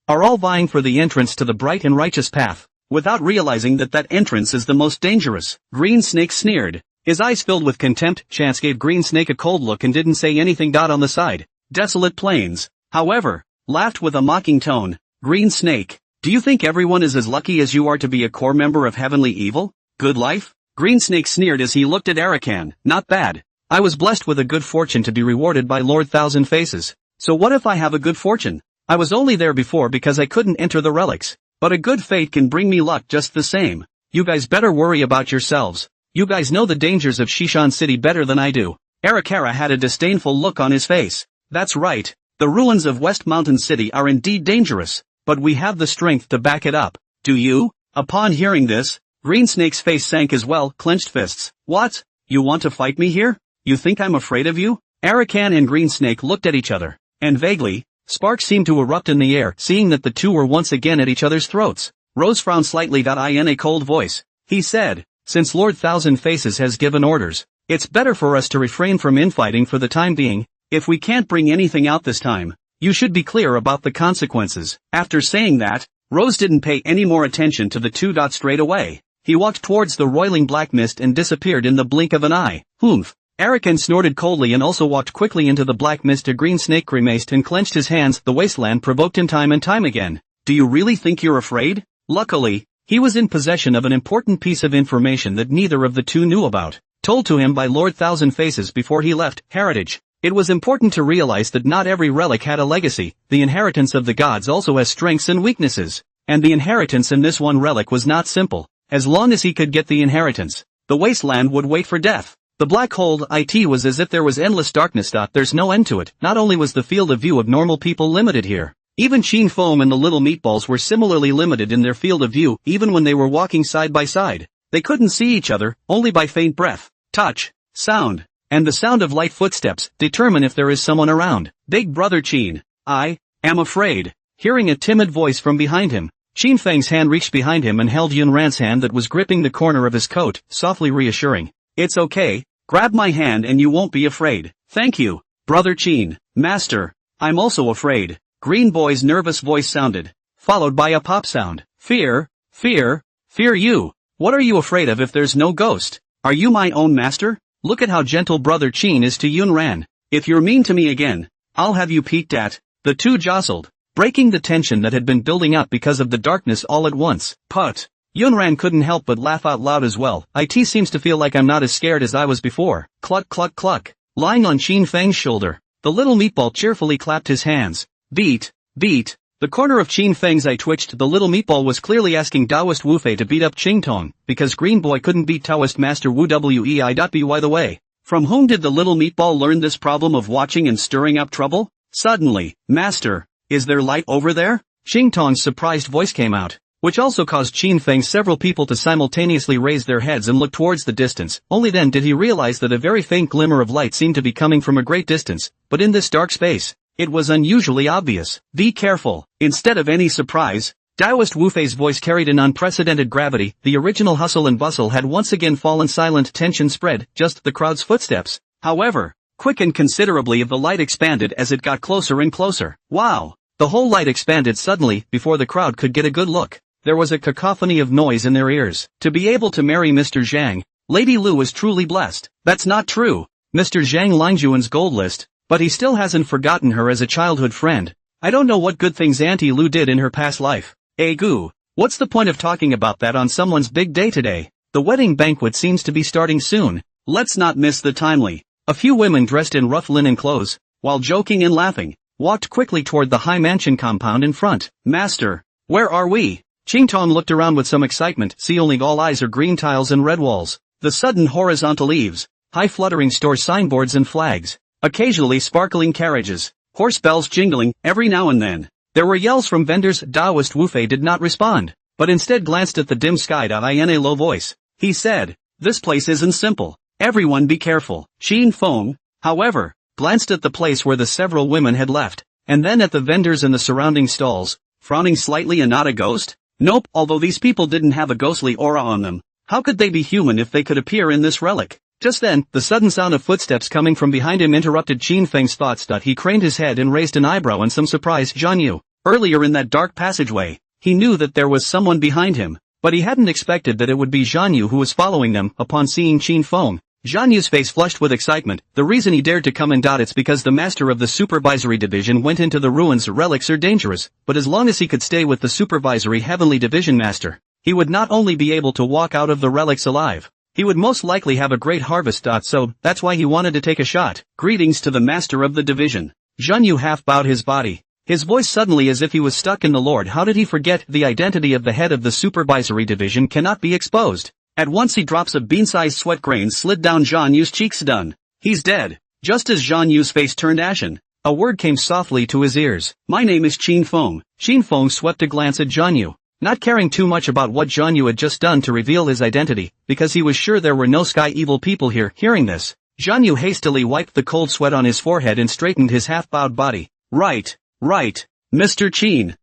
Are all vying for the entrance to the bright and righteous path, without realizing that that entrance is the most dangerous. Green Snake sneered, his eyes filled with contempt. Chance gave Green Snake a cold look and didn't say anything. On the side, Desolate Plains, however, laughed with a mocking tone. Green Snake, do you think everyone is as lucky as you are to be a core member of Heavenly Evil? Good life? Green Snake sneered as he looked at Arakan. Not bad. I was blessed with a good fortune to be rewarded by Lord Thousand Faces. So what if I have a good fortune? I was only there before because I couldn't enter the relics. But a good fate can bring me luck just the same. You guys better worry about yourselves. You guys know the dangers of Shishan City better than I do. Arakara had a disdainful look on his face. That's right. The ruins of West Mountain City are indeed dangerous. But we have the strength to back it up. Do you? Upon hearing this, Green Snake's face sank as well, clenched fists. What? You want to fight me here? You think I'm afraid of you? Arakan and Green Snake looked at each other, and vaguely, sparks seemed to erupt in the air. Seeing that the two were once again at each other's throats, Rose frowned slightly. In a cold voice, he said, since Lord Thousand Faces has given orders, it's better for us to refrain from infighting for the time being. If we can't bring anything out this time, you should be clear about the consequences. After saying that, Rose didn't pay any more attention to the two. Straight away, he walked towards the roiling black mist and disappeared in the blink of an eye. Humph. Arakan snorted coldly and also walked quickly into the black mist. A Green Snake grimaced and clenched his hands. The wasteland provoked him time and time again. Do you really think you're afraid? Luckily, he was in possession of an important piece of information that neither of the two knew about, told to him by Lord Thousand Faces before he left Heritage. It was important to realize that not every relic had a legacy. The inheritance of the gods also has strengths and weaknesses. And the inheritance in this one relic was not simple. As long as he could get the inheritance, the wasteland would wait for death. The black hole it was as if there was endless darkness. There's no end to it. Not only was the field of view of normal people limited here, even Sheen Foam and the little meatballs were similarly limited in their field of view. Even when they were walking side by side, they couldn't see each other, only by faint breath, touch, sound, and the sound of light footsteps determine if there is someone around. Big brother Sheen, I am afraid. Hearing a timid voice from behind him, Qin Feng's hand reached behind him and held Yun Ran's hand that was gripping the corner of his coat, softly reassuring. It's okay, grab my hand and you won't be afraid. Thank you, brother Qin. Master, I'm also afraid. Green Boy's nervous voice sounded, followed by a pop sound. Fear, fear, fear you. What are you afraid of if there's no ghost? Are you my own master? Look at how gentle brother Qin is to Yun Ran. If you're mean to me again, I'll have you peeked at. The two jostled, breaking the tension that had been building up because of the darkness all at once. Put. Yun Ran couldn't help but laugh out loud as well. It seems to feel like I'm not as scared as I was before. Cluck cluck cluck. Lying on Qin Feng's shoulder, the little meatball cheerfully clapped his hands. Beat, beat. The corner of Qin Feng's eye twitched. The little meatball was clearly asking Taoist Wu Fei to beat up Qing Tong, because Green Boy couldn't beat Taoist Master Wu Wei. By the way, from whom did the little meatball learn this problem of watching and stirring up trouble? Suddenly, Master, is there light over there? Qing Tong's surprised voice came out, which also caused Qin Feng several people to simultaneously raise their heads and look towards the distance. Only then did he realize that a very faint glimmer of light seemed to be coming from a great distance, but in this dark space, it was unusually obvious. Be careful. Instead of any surprise, Taoist Wu Fei's voice carried an unprecedented gravity. The original hustle and bustle had once again fallen silent. Tension spread, just the crowd's footsteps, however, quickened considerably. The light expanded as it got closer and closer. Wow! The whole light expanded suddenly, before the crowd could get a good look. There was a cacophony of noise in their ears. To be able to marry Mr. Zhang, Lady Lu was truly blessed. That's not true. Mr. Zhang Lingjuan's gold list, but he still hasn't forgotten her as a childhood friend. I don't know what good things Auntie Lu did in her past life. Goo, what's the point of talking about that on someone's big day today? The wedding banquet seems to be starting soon. Let's not miss the timely. A few women dressed in rough linen clothes, while joking and laughing, walked quickly toward the high mansion compound in front. Master, where are we? Qing Tong looked around with some excitement. See, only all eyes are green tiles and red walls. The sudden horizontal eaves, high fluttering store signboards and flags. Occasionally sparkling carriages, horse bells jingling. Every now and then, there were yells from vendors. Taoist Wu Fei did not respond, but instead glanced at the dim sky. In a low voice, he said, this place isn't simple. Everyone be careful. Qin Feng, however, glanced at the place where the several women had left, and then at the vendors in the surrounding stalls, frowning slightly. And not a ghost? Nope. Although these people didn't have a ghostly aura on them, how could they be human if they could appear in this relic? Just then, the sudden sound of footsteps coming from behind him interrupted Qin Feng's thoughts. He craned his head and raised an eyebrow in some surprise. Zhan Yu. Earlier in that dark passageway, he knew that there was someone behind him, but he hadn't expected that it would be Zhan Yu who was following them. Upon seeing Qin Feng, Zhan Yu's face flushed with excitement. The reason he dared to come in. It's because the master of the supervisory division went into the ruins. Relics are dangerous, but as long as he could stay with the supervisory heavenly division master, he would not only be able to walk out of the relics alive, he would most likely have a great harvest. So, that's why he wanted to take a shot. Greetings to the master of the division. Zhan Yu half bowed his body, his voice suddenly as if he was stuck in the Lord. How did he forget? The identity of the head of the supervisory division cannot be exposed. At once drops of bean-sized sweat grains slid down Zhan Yu's cheeks. Done. He's dead. Just as Zhan Yu's face turned ashen, a word came softly to his ears. My name is Qin Feng. Qin Feng swept a glance at Zhan Yu, not caring too much about what Zhan Yu had just done to reveal his identity, because he was sure there were no sky evil people here. Hearing this, Zhan Yu hastily wiped the cold sweat on his forehead and straightened his half-bowed body. Right, Mr. Qin,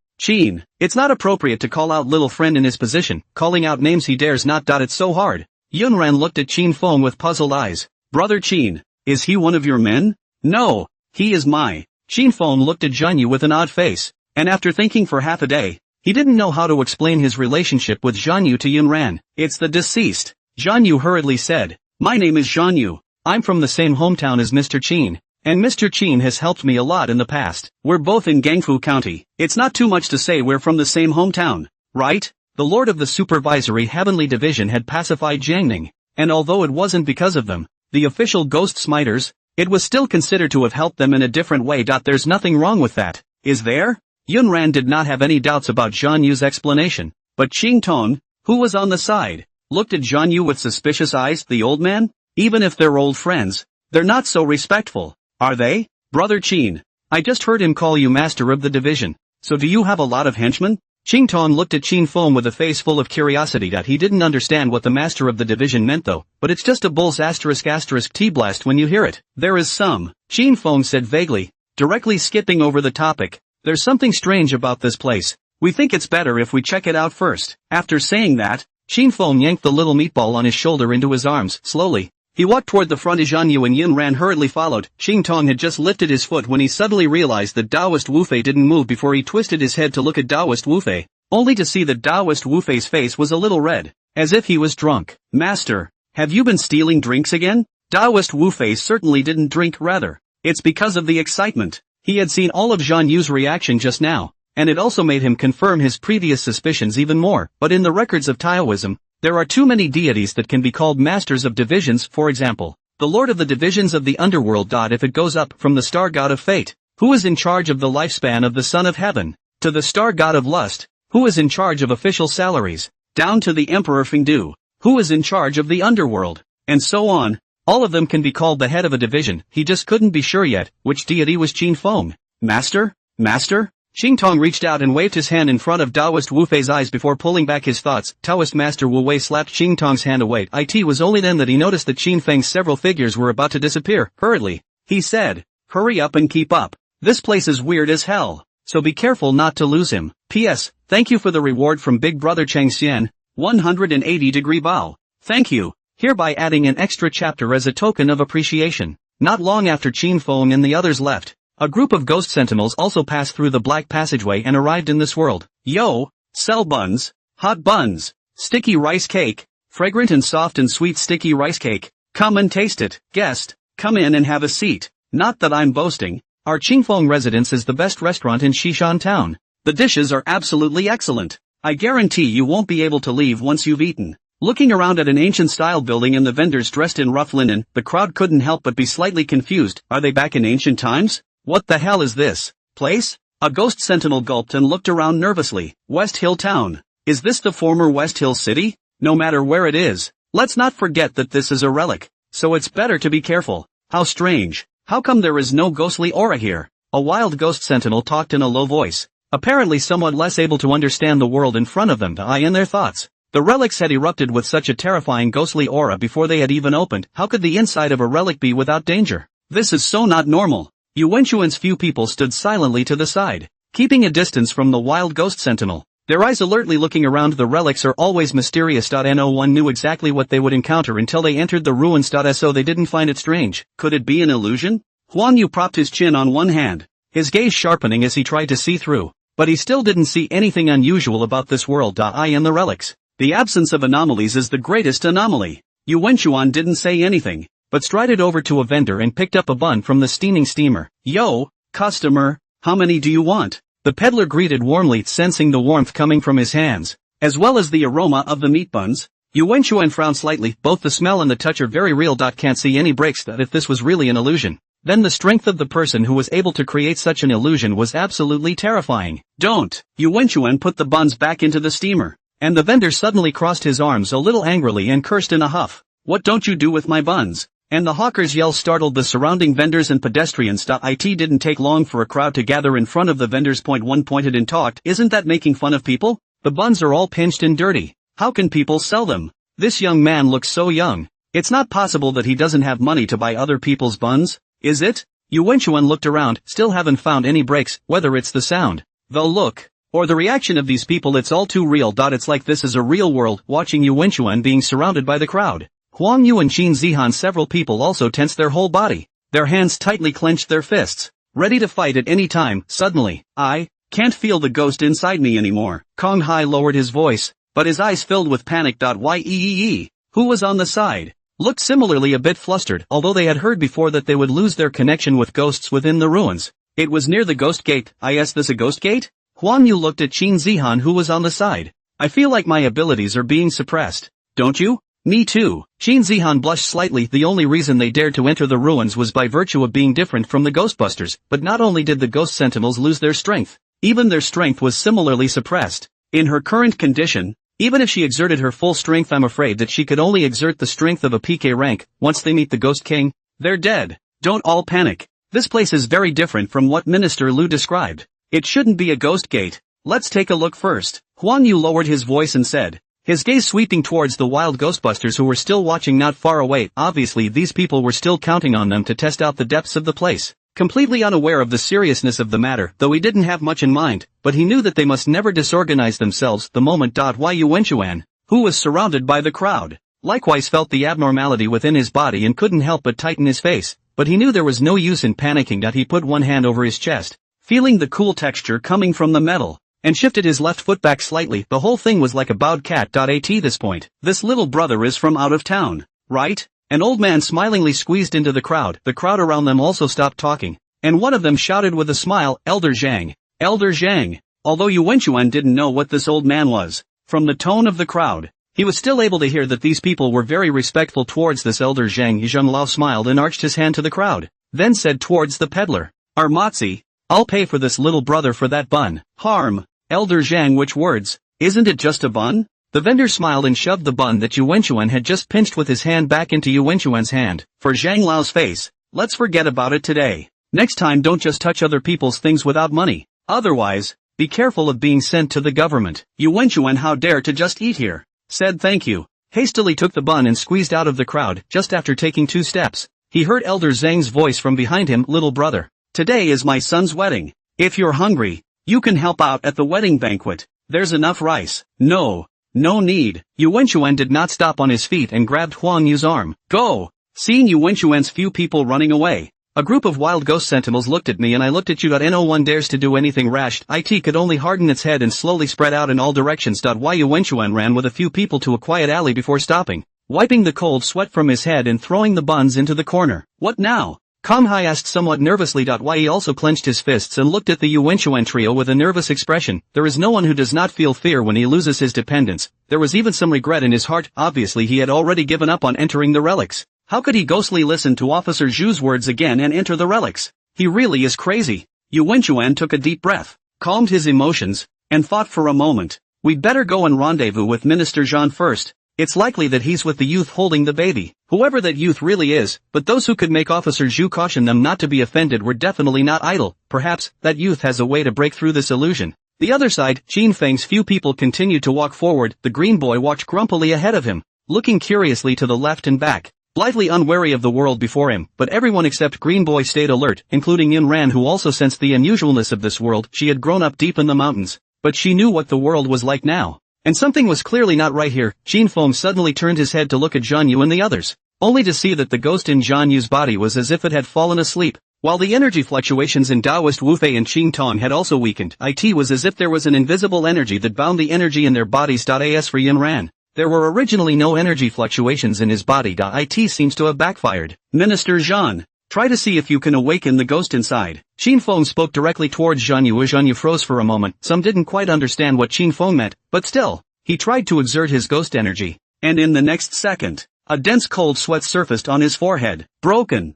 it's not appropriate to call out little friend in his position. Calling out names he dares not. It's so hard. Yun Ran looked at Qin Feng with puzzled eyes. Brother Qin, is he one of your men? No, he is my. Qin Feng looked at Zhan Yu with an odd face, and after thinking for half a day, he didn't know how to explain his relationship with Zhan Yu to Yun Ran. It's the deceased. Zhan Yu hurriedly said, my name is Zhan Yu. I'm from the same hometown as Mr. Qin, and Mr. Qin has helped me a lot in the past. We're both in Gangfu County. It's not too much to say we're from the same hometown, right? The lord of the supervisory heavenly division had pacified Jiangning, and although it wasn't because of them, the official ghost smiters, it was still considered to have helped them in a different way. There's nothing wrong with that, is there? Yunran did not have any doubts about Zhan Yu's explanation, but Qing Tong, who was on the side, looked at Zhan Yu with suspicious eyes. The old man? Even if they're old friends, they're not so respectful, are they? Brother Qin, I just heard him call you master of the division, so do you have a lot of henchmen? Qing Tong looked at Qin Feng with a face full of curiosity. He didn't understand what the master of the division meant though, but it's just a bull's *** T-blast when you hear it. There is some, Qin Feng said vaguely, directly skipping over the topic. There's something strange about this place. We think it's better if we check it out first. After saying that, Qin Feng yanked the little meatball on his shoulder into his arms. Slowly, he walked toward the front. Zhan Yu and Yin Ran hurriedly followed. Qing Tong had just lifted his foot when he suddenly realized that Taoist Wu Fei didn't move before he twisted his head to look at Taoist Wu Fei, only to see that Taoist Wu Fei's face was a little red, as if he was drunk. Master, have you been stealing drinks again? Taoist Wu Fei certainly didn't drink, rather. It's because of the excitement. He had seen all of Zhan Yu's reaction just now, and it also made him confirm his previous suspicions even more. But in the records of Taoism, there are too many deities that can be called masters of divisions. For example, the lord of the divisions of the underworld. If it goes up from the star god of fate, who is in charge of the lifespan of the son of heaven, to the star god of lust, who is in charge of official salaries, down to the emperor Fengdu, who is in charge of the underworld, and so on, all of them can be called the head of a division. He just couldn't be sure yet which deity was Qin Feng. Master? Master? Qing Tong reached out and waved his hand in front of Taoist Wu Fei's eyes before pulling back his thoughts. Taoist Master Wu Wei slapped Qing Tong's hand away. It was only then that he noticed that Qin Feng's several figures were about to disappear. Hurriedly, he said, "Hurry up and keep up. This place is weird as hell, so be careful not to lose him. P.S. Thank you for the reward from Big Brother Chang Xian, 180-degree bow. Thank you, hereby adding an extra chapter as a token of appreciation." Not long after Qin Feng and the others left, a group of ghost sentinels also passed through the black passageway and arrived in this world. Yo, sell buns, hot buns, sticky rice cake, fragrant and soft and sweet sticky rice cake. Come and taste it. Guest, come in and have a seat. Not that I'm boasting. Our Qingfeng residence is the best restaurant in Xishan town. The dishes are absolutely excellent. I guarantee you won't be able to leave once you've eaten. Looking around at an ancient-style building and the vendors dressed in rough linen, the crowd couldn't help but be slightly confused. Are they back in ancient times? What the hell is this place? A ghost sentinel gulped and looked around nervously. West Hill Town. Is this the former West Hill City? No matter where it is, let's not forget that this is a relic, so it's better to be careful. How strange. How come there is no ghostly aura here? A wild ghost sentinel talked in a low voice, apparently somewhat less able to understand the world in front of them and their thoughts. The relics had erupted with such a terrifying ghostly aura before they had even opened. How could the inside of a relic be without danger? This is so not normal. Yu Wenchuan's few people stood silently to the side, keeping a distance from the wild ghost sentinel, their eyes alertly looking around. The relics are always mysterious. No one knew exactly what they would encounter until they entered the ruins. So they didn't find it strange. Could it be an illusion? Huang Yu propped his chin on one hand, his gaze sharpening as he tried to see through, but he still didn't see anything unusual about this world. And the relics. The absence of anomalies is the greatest anomaly. Yu Wenchuan didn't say anything, but strided over to a vendor and picked up a bun from the steaming steamer. Yo, customer, how many do you want? The peddler greeted warmly, sensing the warmth coming from his hands, as well as the aroma of the meat buns. Yu Wenchuan frowned slightly. Both the smell and the touch are very real. Can't see any breaks. If this was really an illusion, then the strength of the person who was able to create such an illusion was absolutely terrifying. Don't! Yu Wenchuan put the buns back into the steamer, and the vendor suddenly crossed his arms a little angrily and cursed in a huff. What don't you do with my buns? And the hawker's yell startled the surrounding vendors and pedestrians. It didn't take long for a crowd to gather in front of the vendors. One pointed and talked. Isn't that making fun of people? The buns are all pinched and dirty. How can people sell them? This young man looks so young. It's not possible that he doesn't have money to buy other people's buns, is it? Yu Wenchuan looked around, still haven't found any breaks, whether it's the sound, the look, or the reaction of these people. It's all too real. It's like this is a real world. Watching Yu Wenchuan being surrounded by the crowd, Huang Yu and Qin Zihan, several people also tensed their whole body. Their hands tightly clenched their fists, ready to fight at any time. Suddenly, I can't feel the ghost inside me anymore. Kong Hai lowered his voice, but his eyes filled with panic. Yee, who was on the side, looked similarly a bit flustered, although they had heard before that they would lose their connection with ghosts within the ruins. It was near the ghost gate. Is this a ghost gate? Huang Yu looked at Qin Zihan, who was on the side. I feel like my abilities are being suppressed. Don't you? Me too. Shin Zihan blushed slightly. The only reason they dared to enter the ruins was by virtue of being different from the Ghostbusters, but not only did the Ghost Sentinels lose their strength, even their strength was similarly suppressed. In her current condition, even if she exerted her full strength, I'm afraid that she could only exert the strength of a PK rank. Once they meet the Ghost King, they're dead. Don't all panic. This place is very different from what Minister Lu described. It shouldn't be a ghost gate. Let's take a look first. Huang Yu lowered his voice and said, his gaze sweeping towards the wild Ghostbusters who were still watching not far away. Obviously these people were still counting on them to test out the depths of the place. Completely unaware of the seriousness of the matter, though he didn't have much in mind, but he knew that they must never disorganize themselves the moment. Yu Wenchuan, who was surrounded by the crowd, likewise felt the abnormality within his body and couldn't help but tighten his face, but he knew there was no use in panicking. He put one hand over his chest, feeling the cool texture coming from the metal, and shifted his left foot back slightly. The whole thing was like a bowed cat. At this point, this little brother is from out of town, right? An old man smilingly squeezed into the crowd around them also stopped talking, and one of them shouted with a smile, Elder Zhang. Elder Zhang. Although Yu Wenchuan didn't know what this old man was, from the tone of the crowd, he was still able to hear that these people were very respectful towards this Elder Zhang. Zhang Lao smiled and arched his hand to the crowd, then said towards the peddler, Armatzi, I'll pay for this little brother for that bun. Harm. Elder Zhang, which words? Isn't it just a bun? The vendor smiled and shoved the bun that Yu Wenchuan had just pinched with his hand back into Yu Wenchuan's hand. For Zhang Lao's face, let's forget about it today. Next time don't just touch other people's things without money. Otherwise, be careful of being sent to the government. Yu Wenchuan, how dare to just eat here? Said thank you, hastily took the bun and squeezed out of the crowd. Just after taking 2 steps, he heard Elder Zhang's voice from behind him, little brother. Today is my son's wedding. If you're hungry, you can help out at the wedding banquet. There's enough rice. No need. Yu Wenchuan did not stop on his feet and grabbed Huang Yu's arm. Go! Seeing Yu Wenchuan's few people running away, a group of wild ghost sentinels looked at me and I looked at you. No one dares to do anything rash. It could only harden its head and slowly spread out in all directions. Why Yu Wenchuan ran with a few people to a quiet alley before stopping, wiping the cold sweat from his head and throwing the buns into the corner. What now? Kong Hai asked somewhat nervously. Why he also clenched his fists and looked at the Yu Wenchuan trio with a nervous expression. There is no one who does not feel fear when he loses his dependents. There was even some regret in his heart. Obviously he had already given up on entering the relics. How could he ghostly listen to Officer Zhu's words again and enter the relics? He really is crazy. Yu Wenchuan took a deep breath, calmed his emotions, and thought for a moment. We'd better go and rendezvous with Minister Zhan first. It's likely that he's with the youth holding the baby, whoever that youth really is, but those who could make Officer Zhu caution them not to be offended were definitely not idle. Perhaps, that youth has a way to break through this illusion. The other side, Qin Feng's few people continued to walk forward. The green boy walked grumpily ahead of him, looking curiously to the left and back, blithely unwary of the world before him, but everyone except Green Boy stayed alert, including Yin Ran, who also sensed the unusualness of this world. She had grown up deep in the mountains, but she knew what the world was like now. And something was clearly not right here. Qin Feng suddenly turned his head to look at Zhan Yu and the others, only to see that the ghost in Zhan Yu's body was as if it had fallen asleep, while the energy fluctuations in Taoist Wufei and Qing Tong had also weakened. It was as if there was an invisible energy that bound the energy in their bodies. As for Yin Ran, there were originally no energy fluctuations in his body. It seems to have backfired. Minister Zhan, try to see if you can awaken the ghost inside. Qin Feng spoke directly towards Zhan Yu. Zhan Yu froze for a moment. Some didn't quite understand what Qin Feng meant, but still, he tried to exert his ghost energy, and in the next second, a dense cold sweat surfaced on his forehead. Broken.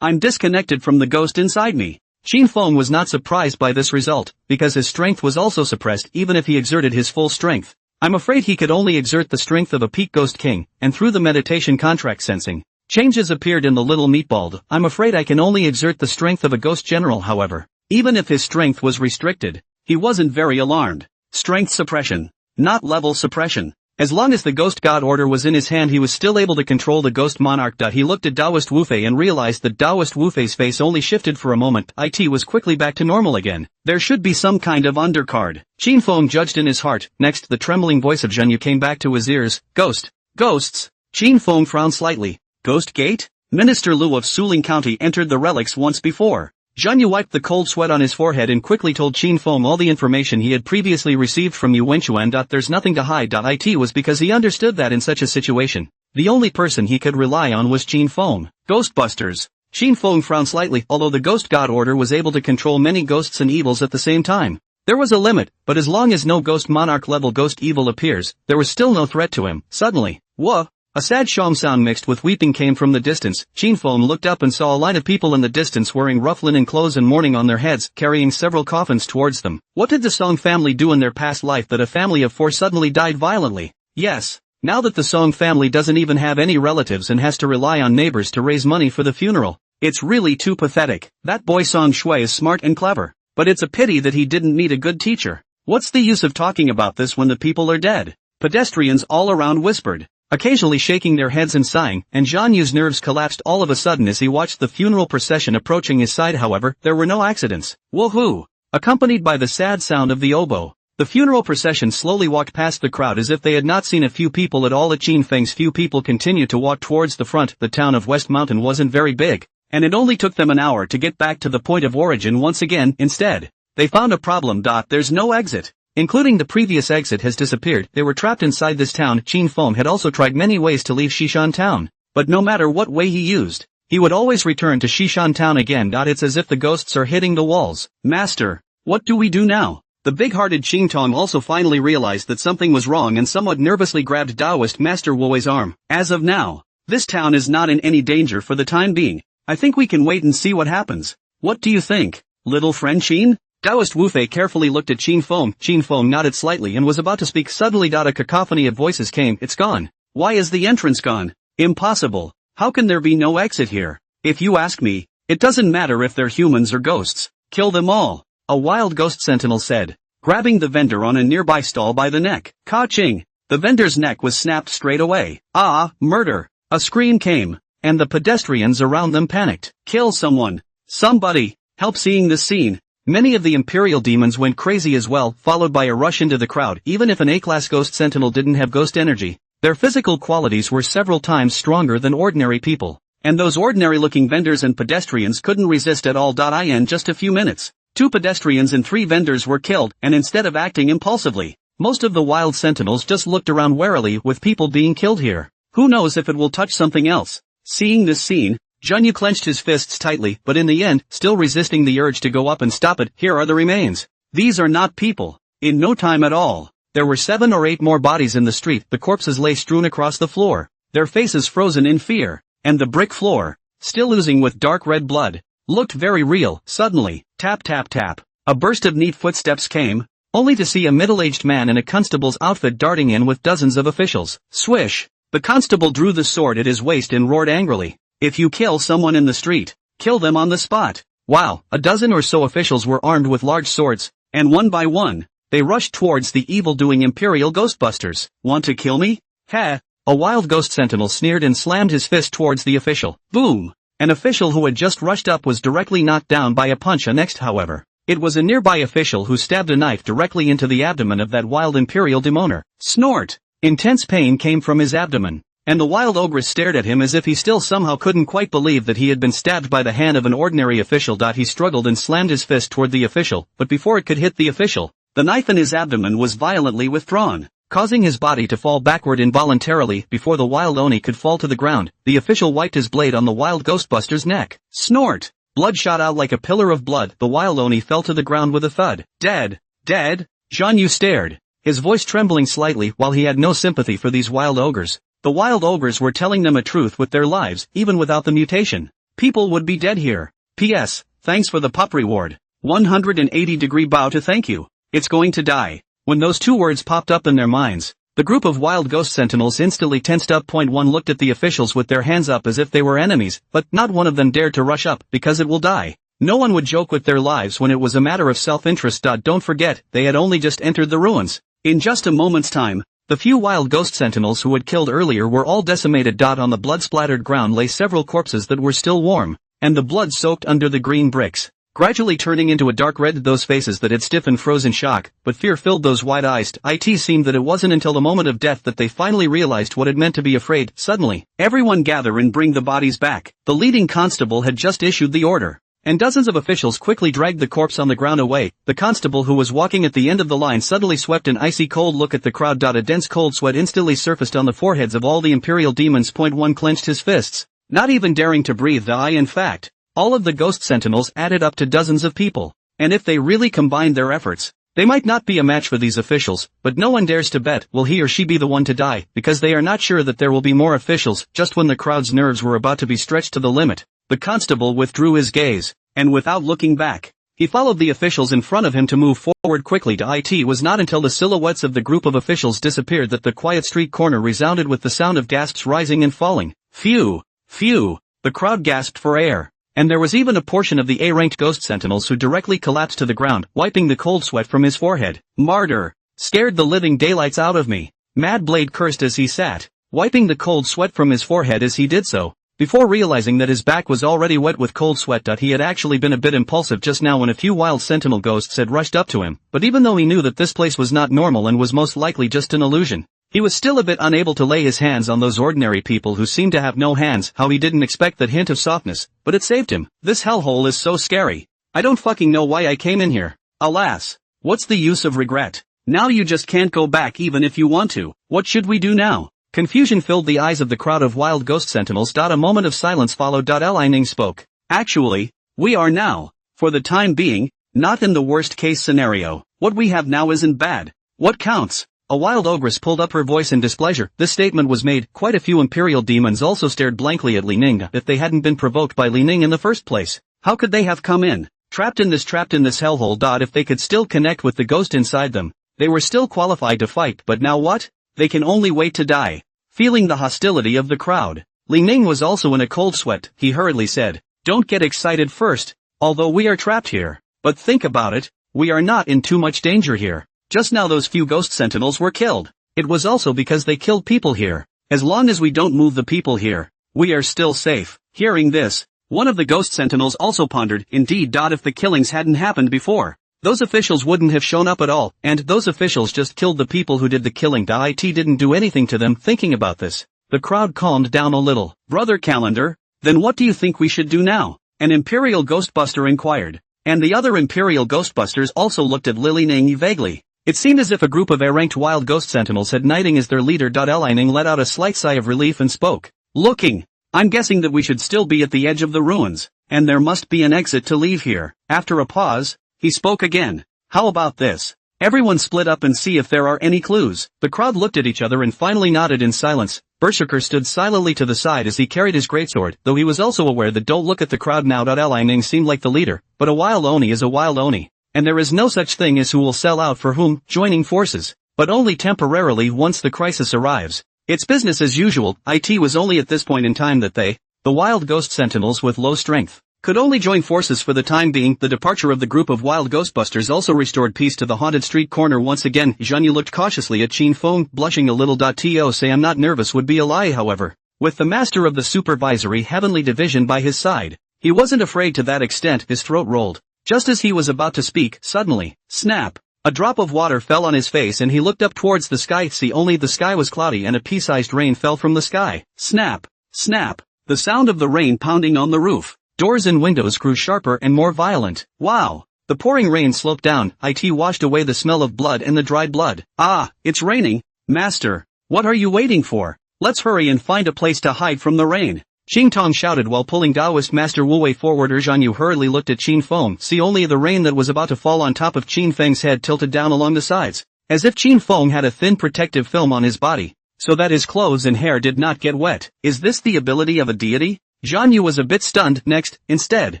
I'm disconnected from the ghost inside me. Qin Feng was not surprised by this result, because his strength was also suppressed even if he exerted his full strength. I'm afraid he could only exert the strength of a peak ghost king, and through the meditation contract sensing, changes appeared in the little meatball. I'm afraid I can only exert the strength of a ghost general. However, even if his strength was restricted, he wasn't very alarmed. Strength suppression, not level suppression. As long as the ghost god order was in his hand, he was still able to control the ghost monarch. He looked at Taoist Wufei and realized that Taoist Wufei's face only shifted for a moment. It was quickly back to normal again. There should be some kind of undercard, Qin Feng judged in his heart. Next, the trembling voice of Zhen Yu came back to his ears. Ghosts. Qin Feng frowned slightly. Ghost gate? Minister Lu of Suling County entered the relics once before. Zhan Yu wiped the cold sweat on his forehead and quickly told Qin Feng all the information he had previously received from Yu Wenchuan. There's nothing to hide. It was because he understood that in such a situation, the only person he could rely on was Qin Feng. Ghostbusters. Qin Feng frowned slightly. Although the ghost god order was able to control many ghosts and evils at the same time, There was a limit, but as long as no ghost monarch-level ghost evil appears, there was still no threat to him. Suddenly, whoa! A sad shom sound mixed with weeping came from the distance. Chinfom looked up and saw a line of people in the distance wearing rough linen clothes and mourning on their heads, carrying several coffins towards them. What did the Song family do in their past life that a family of 4 suddenly died violently? Yes. Now that the Song family doesn't even have any relatives and has to rely on neighbors to raise money for the funeral. It's really too pathetic. That boy Song Shui is smart and clever. But it's a pity that he didn't meet a good teacher. What's the use of talking about this when the people are dead? Pedestrians all around whispered, occasionally shaking their heads and sighing, and Zhang Yu's nerves collapsed all of a sudden as he watched the funeral procession approaching his side. However, there were no accidents. Woohoo! Accompanied by the sad sound of the oboe, the funeral procession slowly walked past the crowd as if they had not seen a few people at all. At Qin Feng's few people continued to walk towards the front. The town of West Mountain wasn't very big, and it only took them an hour to get back to the point of origin once again. Instead, they found a problem. There's no exit. Including the previous exit has disappeared. They were trapped inside this town. Qin Feng had also tried many ways to leave Shishan town, but no matter what way he used, he would always return to Shishan town again. It's as if the ghosts are hitting the walls. Master, what do we do now? The big-hearted Qing Tong also finally realized that something was wrong and somewhat nervously grabbed Taoist Master Wui's arm. As of now, this town is not in any danger for the time being. I think we can wait and see what happens. What do you think, little friend Qin? Taoist Wu Fei carefully looked at Qin Feng. Qin Feng nodded slightly and was about to speak. Suddenly, a cacophony of voices came. It's gone. Why is the entrance gone? Impossible. How can there be no exit here? If you ask me, it doesn't matter if they're humans or ghosts. Kill them all. A wild ghost sentinel said, grabbing the vendor on a nearby stall by the neck. Ka-ching! The vendor's neck was snapped straight away. Ah, murder! A scream came, and the pedestrians around them panicked. Kill someone. Somebody, help! Seeing this scene, many of the Imperial demons went crazy as well, followed by a rush into the crowd. Even if an A-class ghost sentinel didn't have ghost energy, their physical qualities were several times stronger than ordinary people. And those ordinary-looking vendors and pedestrians couldn't resist at all. In just a few minutes, 2 pedestrians and 3 vendors were killed, and instead of acting impulsively, most of the wild sentinels just looked around warily. With people being killed here, who knows if it will touch something else? Seeing this scene, Zhang Yu clenched his fists tightly, but in the end, still resisting the urge to go up and stop it. Here are the remains. These are not people. In no time at all, there were 7 or 8 more bodies in the street. The corpses lay strewn across the floor, their faces frozen in fear, and the brick floor, still oozing with dark red blood, looked very real. Suddenly, tap tap tap, a burst of neat footsteps came, only to see a middle-aged man in a constable's outfit darting in with dozens of officials. Swish! The constable drew the sword at his waist and roared angrily, if you kill someone in the street, kill them on the spot. Wow, a dozen or so officials were armed with large swords, and one by one, they rushed towards the evil-doing Imperial Ghostbusters. Want to kill me? Ha! A wild ghost sentinel sneered and slammed his fist towards the official. Boom! An official who had just rushed up was directly knocked down by a punch. Next, however, it was a nearby official who stabbed a knife directly into the abdomen of that wild Imperial demoner. Snort! Intense pain came from his abdomen, and the wild ogress stared at him as if he still somehow couldn't quite believe that he had been stabbed by the hand of an ordinary official. He struggled and slammed his fist toward the official, but before it could hit the official, the knife in his abdomen was violently withdrawn, causing his body to fall backward involuntarily. Before the wild Oni could fall to the ground, the official wiped his blade on the wild Ghostbuster's neck. Snort! Blood shot out like a pillar of blood. The wild Oni fell to the ground with a thud. Dead! Dead? Zhang Yu stared, his voice trembling slightly. While he had no sympathy for these wild ogres, the wild ogres were telling them a truth with their lives. Even without the mutation, people would be dead here. P.S. Thanks for the pup reward. 180-degree bow to thank you. It's going to die. When those 2 words popped up in their minds, the group of wild ghost sentinels instantly tensed up. One looked at the officials with their hands up as if they were enemies, but not one of them dared to rush up, because it will die. No one would joke with their lives when it was a matter of self-interest. Don't forget, they had only just entered the ruins. In just a moment's time, the few wild ghost sentinels who had killed earlier were all decimated. On the blood-splattered ground lay several corpses that were still warm, and the blood soaked under the green bricks, gradually turning into a dark red. Those faces that had stiffened froze in shock, but fear filled those wide eyes. It seemed that it wasn't until the moment of death that they finally realized what it meant to be afraid. Suddenly, everyone gather and bring the bodies back. The leading constable had just issued the order, and dozens of officials quickly dragged the corpse on the ground away. The constable who was walking at the end of the line suddenly swept an icy cold look at the crowd. A dense cold sweat instantly surfaced on the foreheads of all the Imperial demons. One clenched his fists, not even daring to breathe. In fact, all of the ghost sentinels added up to dozens of people, and if they really combined their efforts, They might not be a match for these officials, but no one dares to bet will he or she be the one to die, because they are not sure that there will be more officials. Just when the crowd's nerves were about to be stretched to the limit, the constable withdrew his gaze, and without looking back, he followed the officials in front of him to move forward quickly. It was not until the silhouettes of the group of officials disappeared that the quiet street corner resounded with the sound of gasps rising and falling. Phew! Phew! The crowd gasped for air. And there was even a portion of the A-ranked ghost sentinels who directly collapsed to the ground, wiping the cold sweat from his forehead. Martyr! Scared the living daylights out of me. Mad Blade cursed as he sat, wiping the cold sweat from his forehead as he did so, before realizing that his back was already wet with cold sweat. He had actually been a bit impulsive just now when a few wild sentinel ghosts had rushed up to him, but even though he knew that this place was not normal and was most likely just an illusion, he was still a bit unable to lay his hands on those ordinary people who seemed to have no hands. How he didn't expect that hint of softness, but it saved him. This hellhole is so scary. I don't fucking know why I came in here. Alas, what's the use of regret? Now you just can't go back even if you want to. What should we do now? Confusion filled the eyes of the crowd of wild ghost sentinels. A moment of silence followed. Lining spoke. Actually, we are now, for the time being, not in the worst case scenario. What we have now isn't bad. What counts? A wild ogress pulled up her voice in displeasure. This statement was made. Quite a few imperial demons also stared blankly at Li Ning. If they hadn't been provoked by Li Ning in the first place, how could they have come in? Trapped in this hellhole. If they could still connect with the ghost inside them, they were still qualified to fight. But now what? They can only wait to die. Feeling the hostility of the crowd, Li Ning was also in a cold sweat. He hurriedly said, "Don't get excited first, although we are trapped here. But think about it, we are not in too much danger here. Just now those few ghost sentinels were killed. It was also because they killed people here. As long as we don't move the people here, we are still safe." Hearing this, one of the ghost sentinels also pondered. Indeed, if the killings hadn't happened before, those officials wouldn't have shown up at all, and those officials just killed the people who did the killing. It didn't do anything to them. Thinking about this, the crowd calmed down a little. "Brother Calendar, then what do you think we should do now?" An Imperial Ghostbuster inquired. And the other Imperial Ghostbusters also looked at Li Ning vaguely. It seemed as if a group of A-ranked wild ghost sentinels had Nighting as their leader. Li Ning let out a slight sigh of relief and spoke. "Looking, I'm guessing that we should still be at the edge of the ruins, and there must be an exit to leave here." After a pause, he spoke again. "How about this? Everyone split up and see if there are any clues." The crowd looked at each other and finally nodded in silence. Berserker stood silently to the side as he carried his greatsword, though he was also aware that don't look at the crowd now. Li Ning seemed like the leader, but a wild Oni is a wild Oni, and there is no such thing as who will sell out for whom, joining forces, but only temporarily once the crisis arrives. It's business as usual. It was only at this point in time that they, the wild ghost sentinels with low strength, could only join forces for the time being. The departure of the group of wild ghostbusters also restored peace to the haunted street corner once again. Zhanyu looked cautiously at Qin Feng, blushing a little. To say I'm not nervous would be a lie, however. With the master of the supervisory heavenly division by his side, he wasn't afraid to that extent. His throat rolled. Just as he was about to speak, suddenly, snap! A drop of water fell on his face and he looked up towards the sky. See, only the sky was cloudy and a pea-sized rain fell from the sky. Snap! Snap! The sound of the rain pounding on the roof. Doors and windows grew sharper and more violent. Wow! The pouring rain sloped down. It washed away the smell of blood and the dried blood. "Ah, it's raining. Master, what are you waiting for? Let's hurry and find a place to hide from the rain." Qing Tong shouted while pulling Taoist Master Wu Wei forward. Zhanyu hurriedly looked at Qin Feng. See, only the rain that was about to fall on top of Qin Feng's head tilted down along the sides, as if Qin Feng had a thin protective film on his body, so that his clothes and hair did not get wet. Is this the ability of a deity? Zhanyu was a bit stunned. Instead,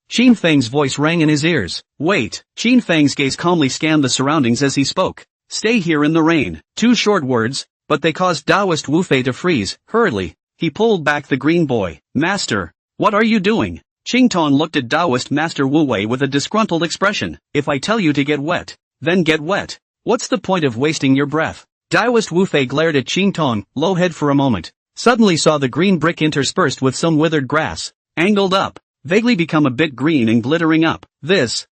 Qin Feng's voice rang in his ears. "Wait." Qin Feng's gaze calmly scanned the surroundings as he spoke. "Stay here in the rain." 2 short words, but they caused Taoist Wu Fei to freeze. Hurriedly, he pulled back the green boy. "Master, what are you doing?" Qing Tong looked at Taoist Master Wu Wei with a disgruntled expression. "If I tell you to get wet, then get wet. What's the point of wasting your breath?" Taoist Wu Fei glared at Qing Tong, low head for a moment, suddenly saw the green brick interspersed with some withered grass, angled up, vaguely become a bit green and glittering up. This,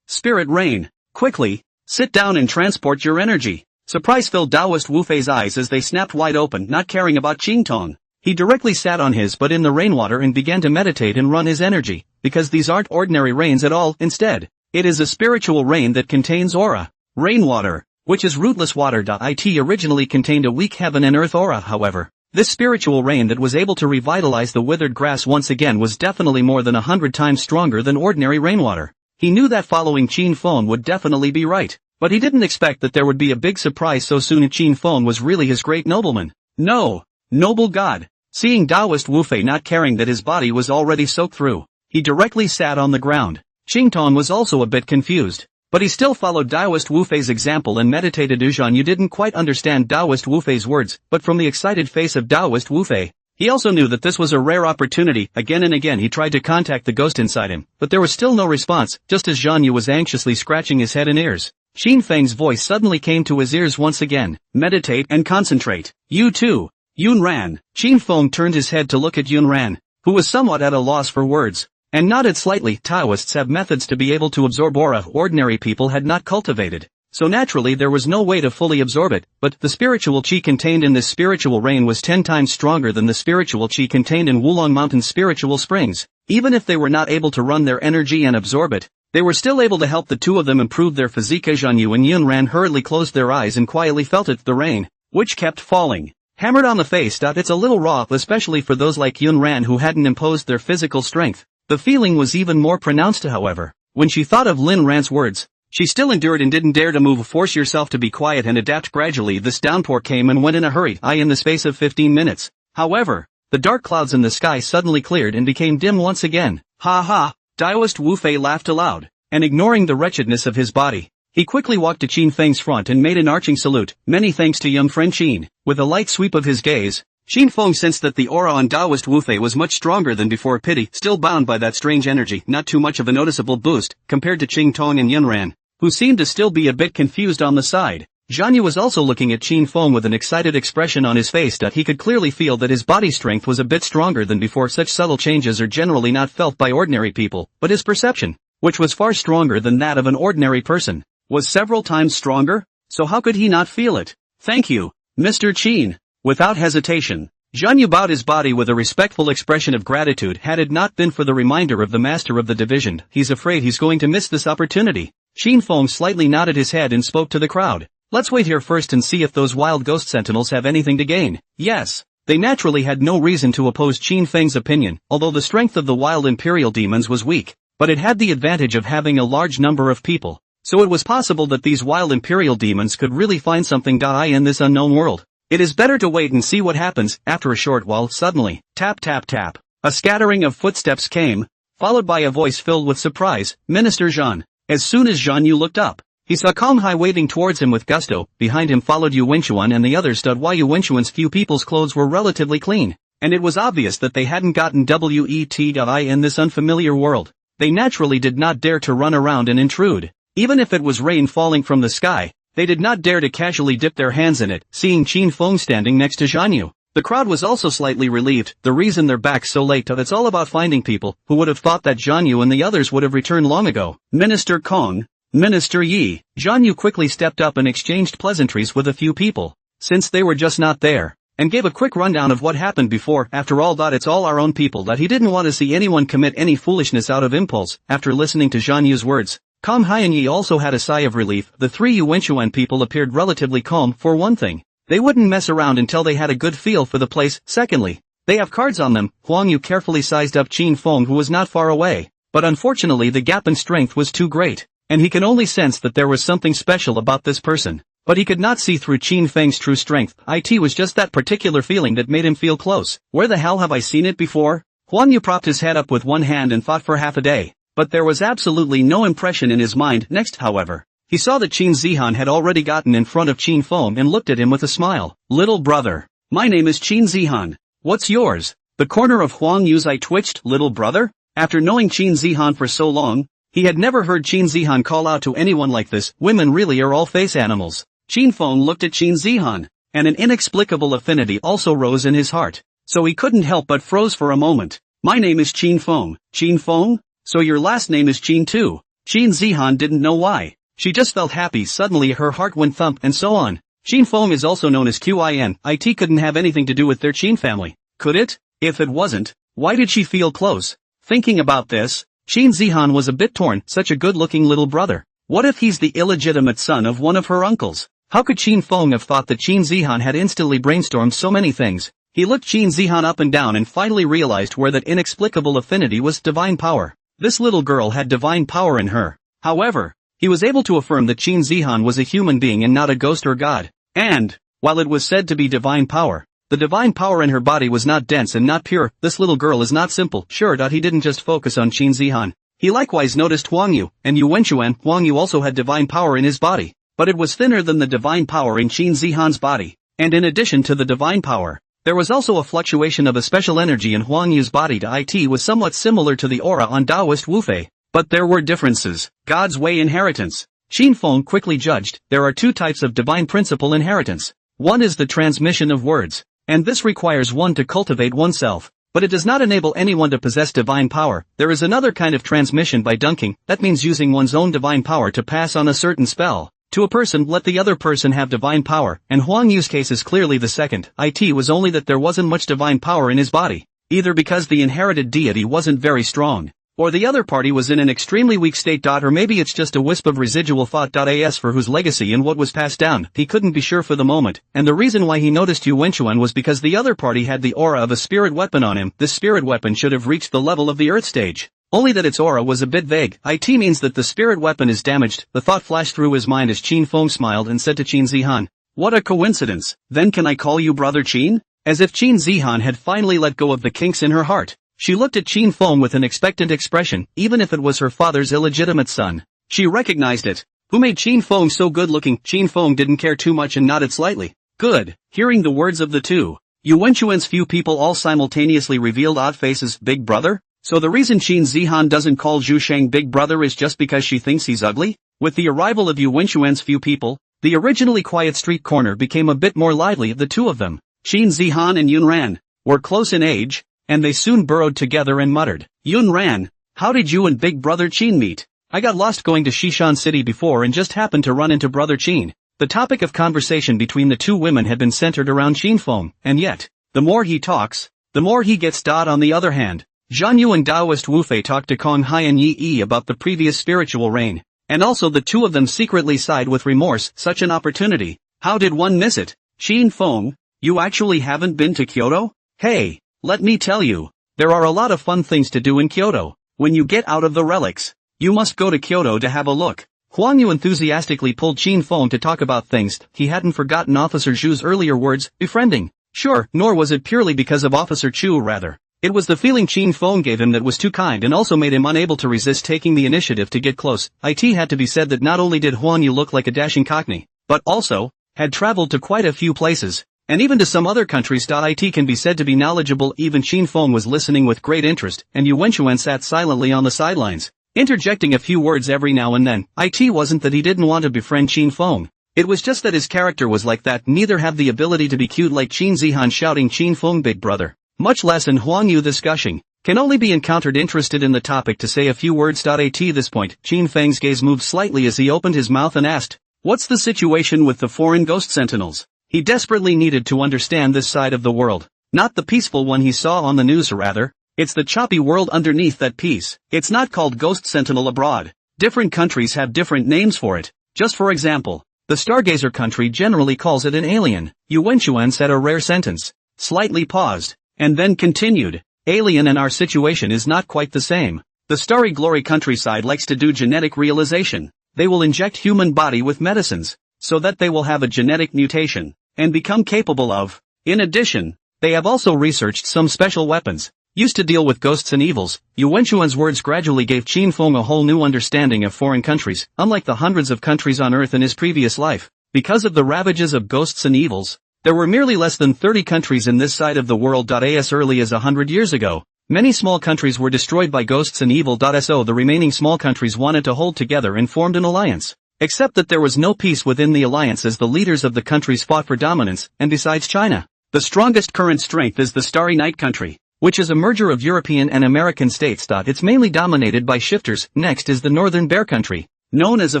spirit rain. Quickly, sit down and transport your energy." Surprise filled Taoist Wu Fei's eyes as they snapped wide open. Not caring about Qing Tong, he directly sat on his butt in the rainwater and began to meditate and run his energy, because these aren't ordinary rains at all. Instead, it is a spiritual rain that contains aura. Rainwater, which is rootless water. It originally contained a weak heaven and earth aura. However, this spiritual rain that was able to revitalize the withered grass once again was definitely more than 100 times stronger than ordinary rainwater. He knew that following Qin Feng would definitely be right. But he didn't expect that there would be a big surprise so soon. Qin Feng was really his great nobleman. No, noble god. Seeing Taoist Wu Fei not caring that his body was already soaked through, he directly sat on the ground. Qing Tong was also a bit confused. But he still followed Taoist Wu Fei's example and meditated. Zhan Yu didn't quite understand Taoist Wu Fei's words, but from the excited face of Taoist Wu Fei, he also knew that this was a rare opportunity. Again and again he tried to contact the ghost inside him, but there was still no response, just as Zhan Yu was anxiously scratching his head and ears. Qin Feng's voice suddenly came to his ears once again. Meditate and concentrate. You too. Yun Ran. Qin Feng turned his head to look at Yun Ran, who was somewhat at a loss for words, and nodded slightly. Taoists have methods to be able to absorb aura ordinary people had not cultivated, so naturally there was no way to fully absorb it, but the spiritual qi contained in this spiritual rain was 10 times stronger than the spiritual qi contained in Wulong Mountain's spiritual springs. Even if they were not able to run their energy and absorb it, they were still able to help the two of them improve their physique. Zhan Yu and Yun Ran hurriedly closed their eyes and quietly felt it. The rain, which kept falling, hammered on the face. It's a little raw, especially for those like Yun Ran who hadn't imposed their physical strength. The feeling was even more pronounced, however, when she thought of Lin Ran's words. She still endured and didn't dare to move. Force yourself to be quiet and adapt gradually. This downpour came and went in a hurry, in the space of 15 minutes. However, the dark clouds in the sky suddenly cleared and became dim once again. Ha ha! Taoist Wu Fei laughed aloud, and ignoring the wretchedness of his body, he quickly walked to Qin Feng's front and made an arching salute. Many thanks to young friend Qin. With a light sweep of his gaze, Qin Feng sensed that the aura on Taoist Wu Fei was much stronger than before. Pity, still bound by that strange energy, not too much of a noticeable boost, compared to Qing Tong and Yun Ran, who seemed to still be a bit confused on the side. Zhan Yu was also looking at Qin Feng with an excited expression on his face. He could clearly feel that his body strength was a bit stronger than before. Such subtle changes are generally not felt by ordinary people, but his perception, which was far stronger than that of an ordinary person, was several times stronger, so how could he not feel it? Thank you, Mr. Qin. Without hesitation, Zhan Yu bowed his body with a respectful expression of gratitude. Had it not been for the reminder of the master of the division, he's afraid he's going to miss this opportunity. Qin Feng slightly nodded his head and spoke to the crowd. Let's wait here first and see if those wild ghost sentinels have anything to gain. Yes, they naturally had no reason to oppose Qin Feng's opinion, although the strength of the wild imperial demons was weak, but it had the advantage of having a large number of people, so it was possible that these wild imperial demons could really find something in this unknown world. It is better to wait and see what happens. After a short while, suddenly, tap tap tap, a scattering of footsteps came, followed by a voice filled with surprise. Minister Zhan. As soon as Zhan Yu looked up, he saw Kong Hai waving towards him with gusto. Behind him followed Yu Wenchuan and the others. While Yu Wenchuan's few people's clothes were relatively clean, and it was obvious that they hadn't gotten wet in this unfamiliar world, they naturally did not dare to run around and intrude. Even if it was rain falling from the sky, they did not dare to casually dip their hands in it. Seeing Qin Feng standing next to Zhan Yu, the crowd was also slightly relieved. The reason they're back so late, it's all about finding people who would have thought that Zhan Yu and the others would have returned long ago. Minister Kong, Minister Yi. Zhan Yu quickly stepped up and exchanged pleasantries with a few people, since they were just not there, and gave a quick rundown of what happened before. After all, it's all our own people. He didn't want to see anyone commit any foolishness out of impulse. After listening to Zhan Yu's words, Kong Hai and Yi also had a sigh of relief. The three Yu Wenchuan people appeared relatively calm. For one thing, they wouldn't mess around until they had a good feel for the place. Secondly, they have cards on them. Huang Yu carefully sized up Qin Feng, who was not far away, but unfortunately the gap in strength was too great, and he can only sense that there was something special about this person. But he could not see through Qin Feng's true strength. It was just that particular feeling that made him feel close. Where the hell have I seen it before? Huang Yu propped his head up with one hand and thought for half a day, but there was absolutely no impression in his mind. Next, however, he saw that Qin Zihan had already gotten in front of Qin Feng and looked at him with a smile. Little brother, my name is Qin Zihan. What's yours? The corner of Huang Yu's eye twitched. Little brother? After knowing Qin Zihan for so long, he had never heard Qin Zihan call out to anyone like this. Women really are all face animals. Qin Feng looked at Qin Zihan, and an inexplicable affinity also rose in his heart, so he couldn't help but froze for a moment. My name is Qin Feng. Qin Feng? So your last name is Qin too? Qin Zihan didn't know why. She just felt happy. Suddenly her heart went thump, and so on. Qin Feng is also known as Qin. It couldn't have anything to do with their Qin family, could it? If it wasn't, why did she feel close? Thinking about this, Qin Zihan was a bit torn. Such a good-looking little brother. What if he's the illegitimate son of one of her uncles? How could Qin Feng have thought that Qin Zihan had instantly brainstormed so many things? He looked Qin Zihan up and down and finally realized where that inexplicable affinity was. Divine power. This little girl had divine power in her. However, He was able to affirm that Qin Zihan was a human being and not a ghost or god. And, while it was said to be divine power, the divine power in her body was not dense and not pure. This little girl is not simple. Sure. He didn't just focus on Qin Zihan. He likewise noticed Huang Yu and Yu Wenchuan. Huang Yu also had divine power in his body, but it was thinner than the divine power in Qin Zihan's body. And in addition to the divine power, there was also a fluctuation of a special energy in Huang Yu's body. It was somewhat similar to the aura on Taoist Wu Fei, but there were differences. God's way inheritance. Qin Feng quickly judged, there are two types of divine principle inheritance. One is the transmission of words, and this requires one to cultivate oneself, but it does not enable anyone to possess divine power. There is another kind of transmission by dunking, that means using one's own divine power to pass on a certain spell to a person. Let the other person have divine power, and Huang Yu's case is clearly the second. It was only that there wasn't much divine power in his body, either because the inherited deity wasn't very strong, or the other party was in an extremely weak state. Or maybe it's just a wisp of residual thought. As for whose legacy and what was passed down, he couldn't be sure for the moment, and the reason why he noticed Yu Wenchuan was because the other party had the aura of a spirit weapon on him. This spirit weapon should have reached the level of the earth stage, only that its aura was a bit vague. It means that the spirit weapon is damaged. The thought flashed through his mind as Qin Feng smiled and said to Qin Zihan, "What a coincidence. Then can I call you brother Qin?" As if Qin Zihan had finally let go of the kinks in her heart, she looked at Qin Feng with an expectant expression. Even if it was her father's illegitimate son, she recognized it. Who made Qin Feng so good looking? Qin Feng didn't care too much and nodded slightly. Good. Hearing the words of the two Yu Wenchuan's few people all simultaneously revealed odd faces. Big brother? So the reason Qin Zihan doesn't call Zhu Sheng big brother is just because she thinks he's ugly? With the arrival of Yu Wenchuan's few people, the originally quiet street corner became a bit more lively. The two of them, Qin Zihan and Yun Ran, were close in age, and they soon burrowed together and muttered, "Yun Ran, how did you and big brother Qin meet? I got lost going to Shishan City before and just happened to run into brother Qin." The topic of conversation between the two women had been centered around Qin Feng, and yet, the more he talks, the more he gets. On the other hand, Zhan Yu and Taoist Wu Fei talked to Kong Hai and Yi Yi about the previous spiritual reign, and also the two of them secretly sighed with remorse. Such an opportunity, how did one miss it? Qin Feng, you actually haven't been to Kyoto? Hey, let me tell you, there are a lot of fun things to do in Kyoto. When you get out of the relics, you must go to Kyoto to have a look. Huang Yu enthusiastically pulled Qin Feng to talk about things. He hadn't forgotten Officer Zhu's earlier words, befriending. Sure, nor was it purely because of Officer Chu. Rather, it was the feeling Qin Feng gave him that was too kind and also made him unable to resist taking the initiative to get close. It had to be said that not only did Huang Yu look like a dashing cockney, but also had traveled to quite a few places, and even to some other countries. It can be said to be knowledgeable. Even Qin Feng was listening with great interest, and Yu Wenchuan sat silently on the sidelines, interjecting a few words every now and then. It wasn't that he didn't want to befriend Qin Feng, it was just that his character was like that. Neither have the ability to be cute like Qin Zihan shouting Qin Feng big brother, much less in Huang Yu this gushing, can only be encountered interested in the topic to say a few words. At this point, Qin Feng's gaze moved slightly as he opened his mouth and asked, "What's the situation with the foreign ghost sentinels?" He desperately needed to understand this side of the world, not the peaceful one he saw on the news. Rather, it's the choppy world underneath that peace. It's not called ghost sentinel abroad. Different countries have different names for it. Just for example, the Stargazer country generally calls it an alien. Yu Wenchuan said a rare sentence, slightly paused, and then continued, "Alien and our situation is not quite the same. The Starry Glory countryside likes to do genetic realization. They will inject human body with medicines, so that they will have a genetic mutation, and become capable of. In addition, they have also researched some special weapons, used to deal with ghosts and evils." Yu Wenchuan's words gradually gave Qin Feng a whole new understanding of foreign countries. Unlike the hundreds of countries on Earth in his previous life, because of the ravages of ghosts and evils, there were merely less than 30 countries in this side of the world. As early as 100 years ago, many small countries were destroyed by ghosts and evil. So the remaining small countries wanted to hold together and formed an alliance. Except that there was no peace within the alliance as the leaders of the countries fought for dominance, and besides China, the strongest current strength is the Starry Night country, which is a merger of European and American states. It's mainly dominated by shifters. Next is the Northern Bear country, known as a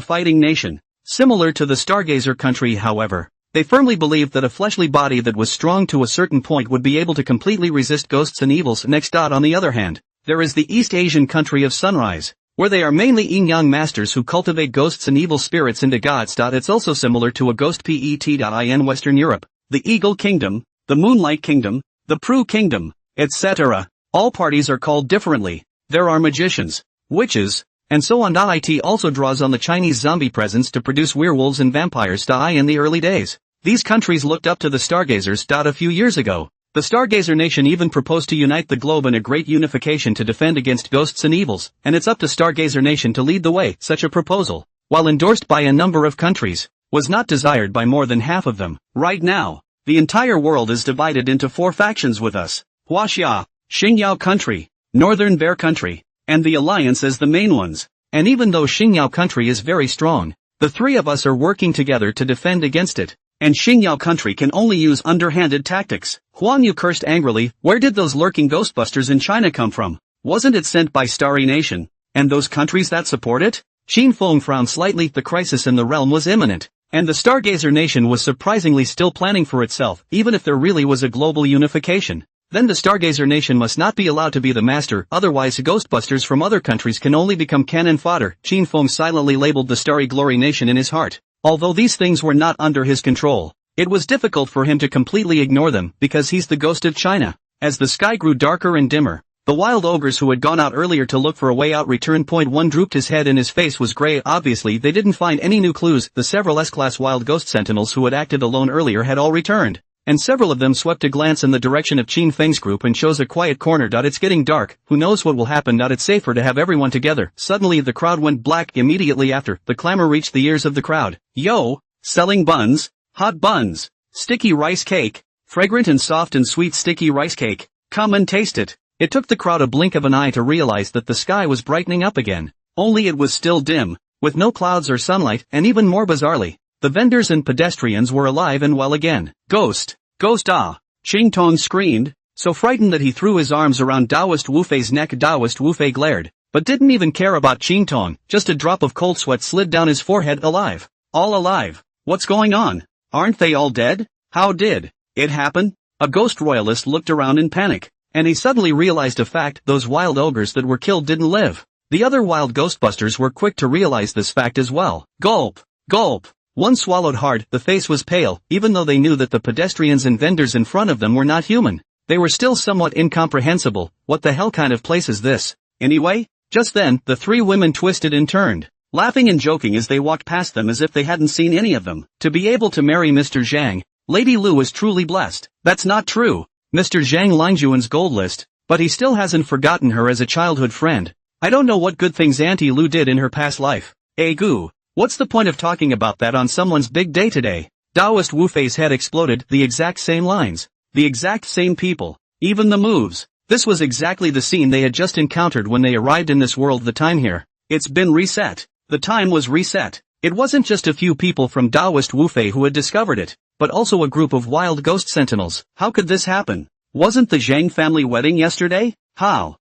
fighting nation. Similar to the Stargazer country, however, they firmly believed that a fleshly body that was strong to a certain point would be able to completely resist ghosts and evils. Next. On the other hand, there is the East Asian country of Sunrise, where they are mainly yin-yang masters who cultivate ghosts and evil spirits into gods. It's also similar to a ghost pet. In Western Europe, the Eagle Kingdom, the Moonlight Kingdom, the Prue Kingdom, etc. All parties are called differently. There are magicians, witches, And so on. It also draws on the Chinese zombie presence to produce werewolves and vampires. In the early days, these countries looked up to the stargazers. A few years ago, the Stargazer nation even proposed to unite the globe in a great unification to defend against ghosts and evils, and it's up to Stargazer nation to lead the way. Such a proposal, while endorsed by a number of countries, was not desired by more than half of them. Right now, the entire world is divided into 4 factions with us: Huaxia, Xingyao country, Northern Bear country, and the Alliance as the main ones. And even though Xingyao country is very strong, the 3 of us are working together to defend against it. And Xingyao country can only use underhanded tactics. Huang Yu cursed angrily. Where did those lurking ghostbusters in China come from? Wasn't it sent by Starry Nation, and those countries that support it? Qin Feng frowned slightly. The crisis in the realm was imminent, and the Stargazer nation was surprisingly still planning for itself. Even if there really was a global unification, then the Stargazer nation must not be allowed to be the master, otherwise ghostbusters from other countries can only become cannon fodder. Qin Feng silently labeled the Starry Glory nation in his heart. Although these things were not under his control, it was difficult for him to completely ignore them because he's the ghost of China. As the sky grew darker and dimmer, the wild ogres who had gone out earlier to look for a way out returned. One drooped his head and his face was gray. Obviously they didn't find any new clues. The several S-class wild ghost sentinels who had acted alone earlier had all returned, and several of them swept a glance in the direction of Qin Feng's group and chose a quiet corner. It's getting dark, who knows what will happen. It's safer to have everyone together. Suddenly the crowd went black. Immediately after, the clamor reached the ears of the crowd. Yo, selling buns, hot buns, sticky rice cake, fragrant and soft and sweet sticky rice cake, come and taste it. It took the crowd a blink of an eye to realize that the sky was brightening up again, only it was still dim, with no clouds or sunlight, and even more bizarrely, the vendors and pedestrians were alive and well again. Ghost, ah! Qing Tong screamed, so frightened that he threw his arms around Daoist Wufei's neck. Daoist Wufei glared, but didn't even care about Qing Tong. Just a drop of cold sweat slid down his forehead. Alive. All alive. What's going on? Aren't they all dead? How did it happen? A ghost royalist looked around in panic, and he suddenly realized a fact: those wild ogres that were killed didn't live. The other wild ghostbusters were quick to realize this fact as well. Gulp, gulp. One swallowed hard. The face was pale. Even though they knew that the pedestrians and vendors in front of them were not human, they were still somewhat incomprehensible. What the hell kind of place is this, anyway? Just then, the 3 women twisted and turned, laughing and joking as they walked past them as if they hadn't seen any of them. To be able to marry Mr. Zhang, Lady Lu was truly blessed. That's not true. Mr. Zhang Lingjuan's gold list, but he still hasn't forgotten her as a childhood friend. I don't know what good things Auntie Lu did in her past life. Goo. What's the point of talking about that on someone's big day today? Daoist Wufei's head exploded. The exact same lines, the exact same people, even the moves. This was exactly the scene they had just encountered when they arrived in this world. The time here, it's been reset. The time was reset. It wasn't just a few people from Daoist Wufei who had discovered it, but also a group of wild ghost sentinels. How could this happen? Wasn't the Zhang family wedding yesterday? How?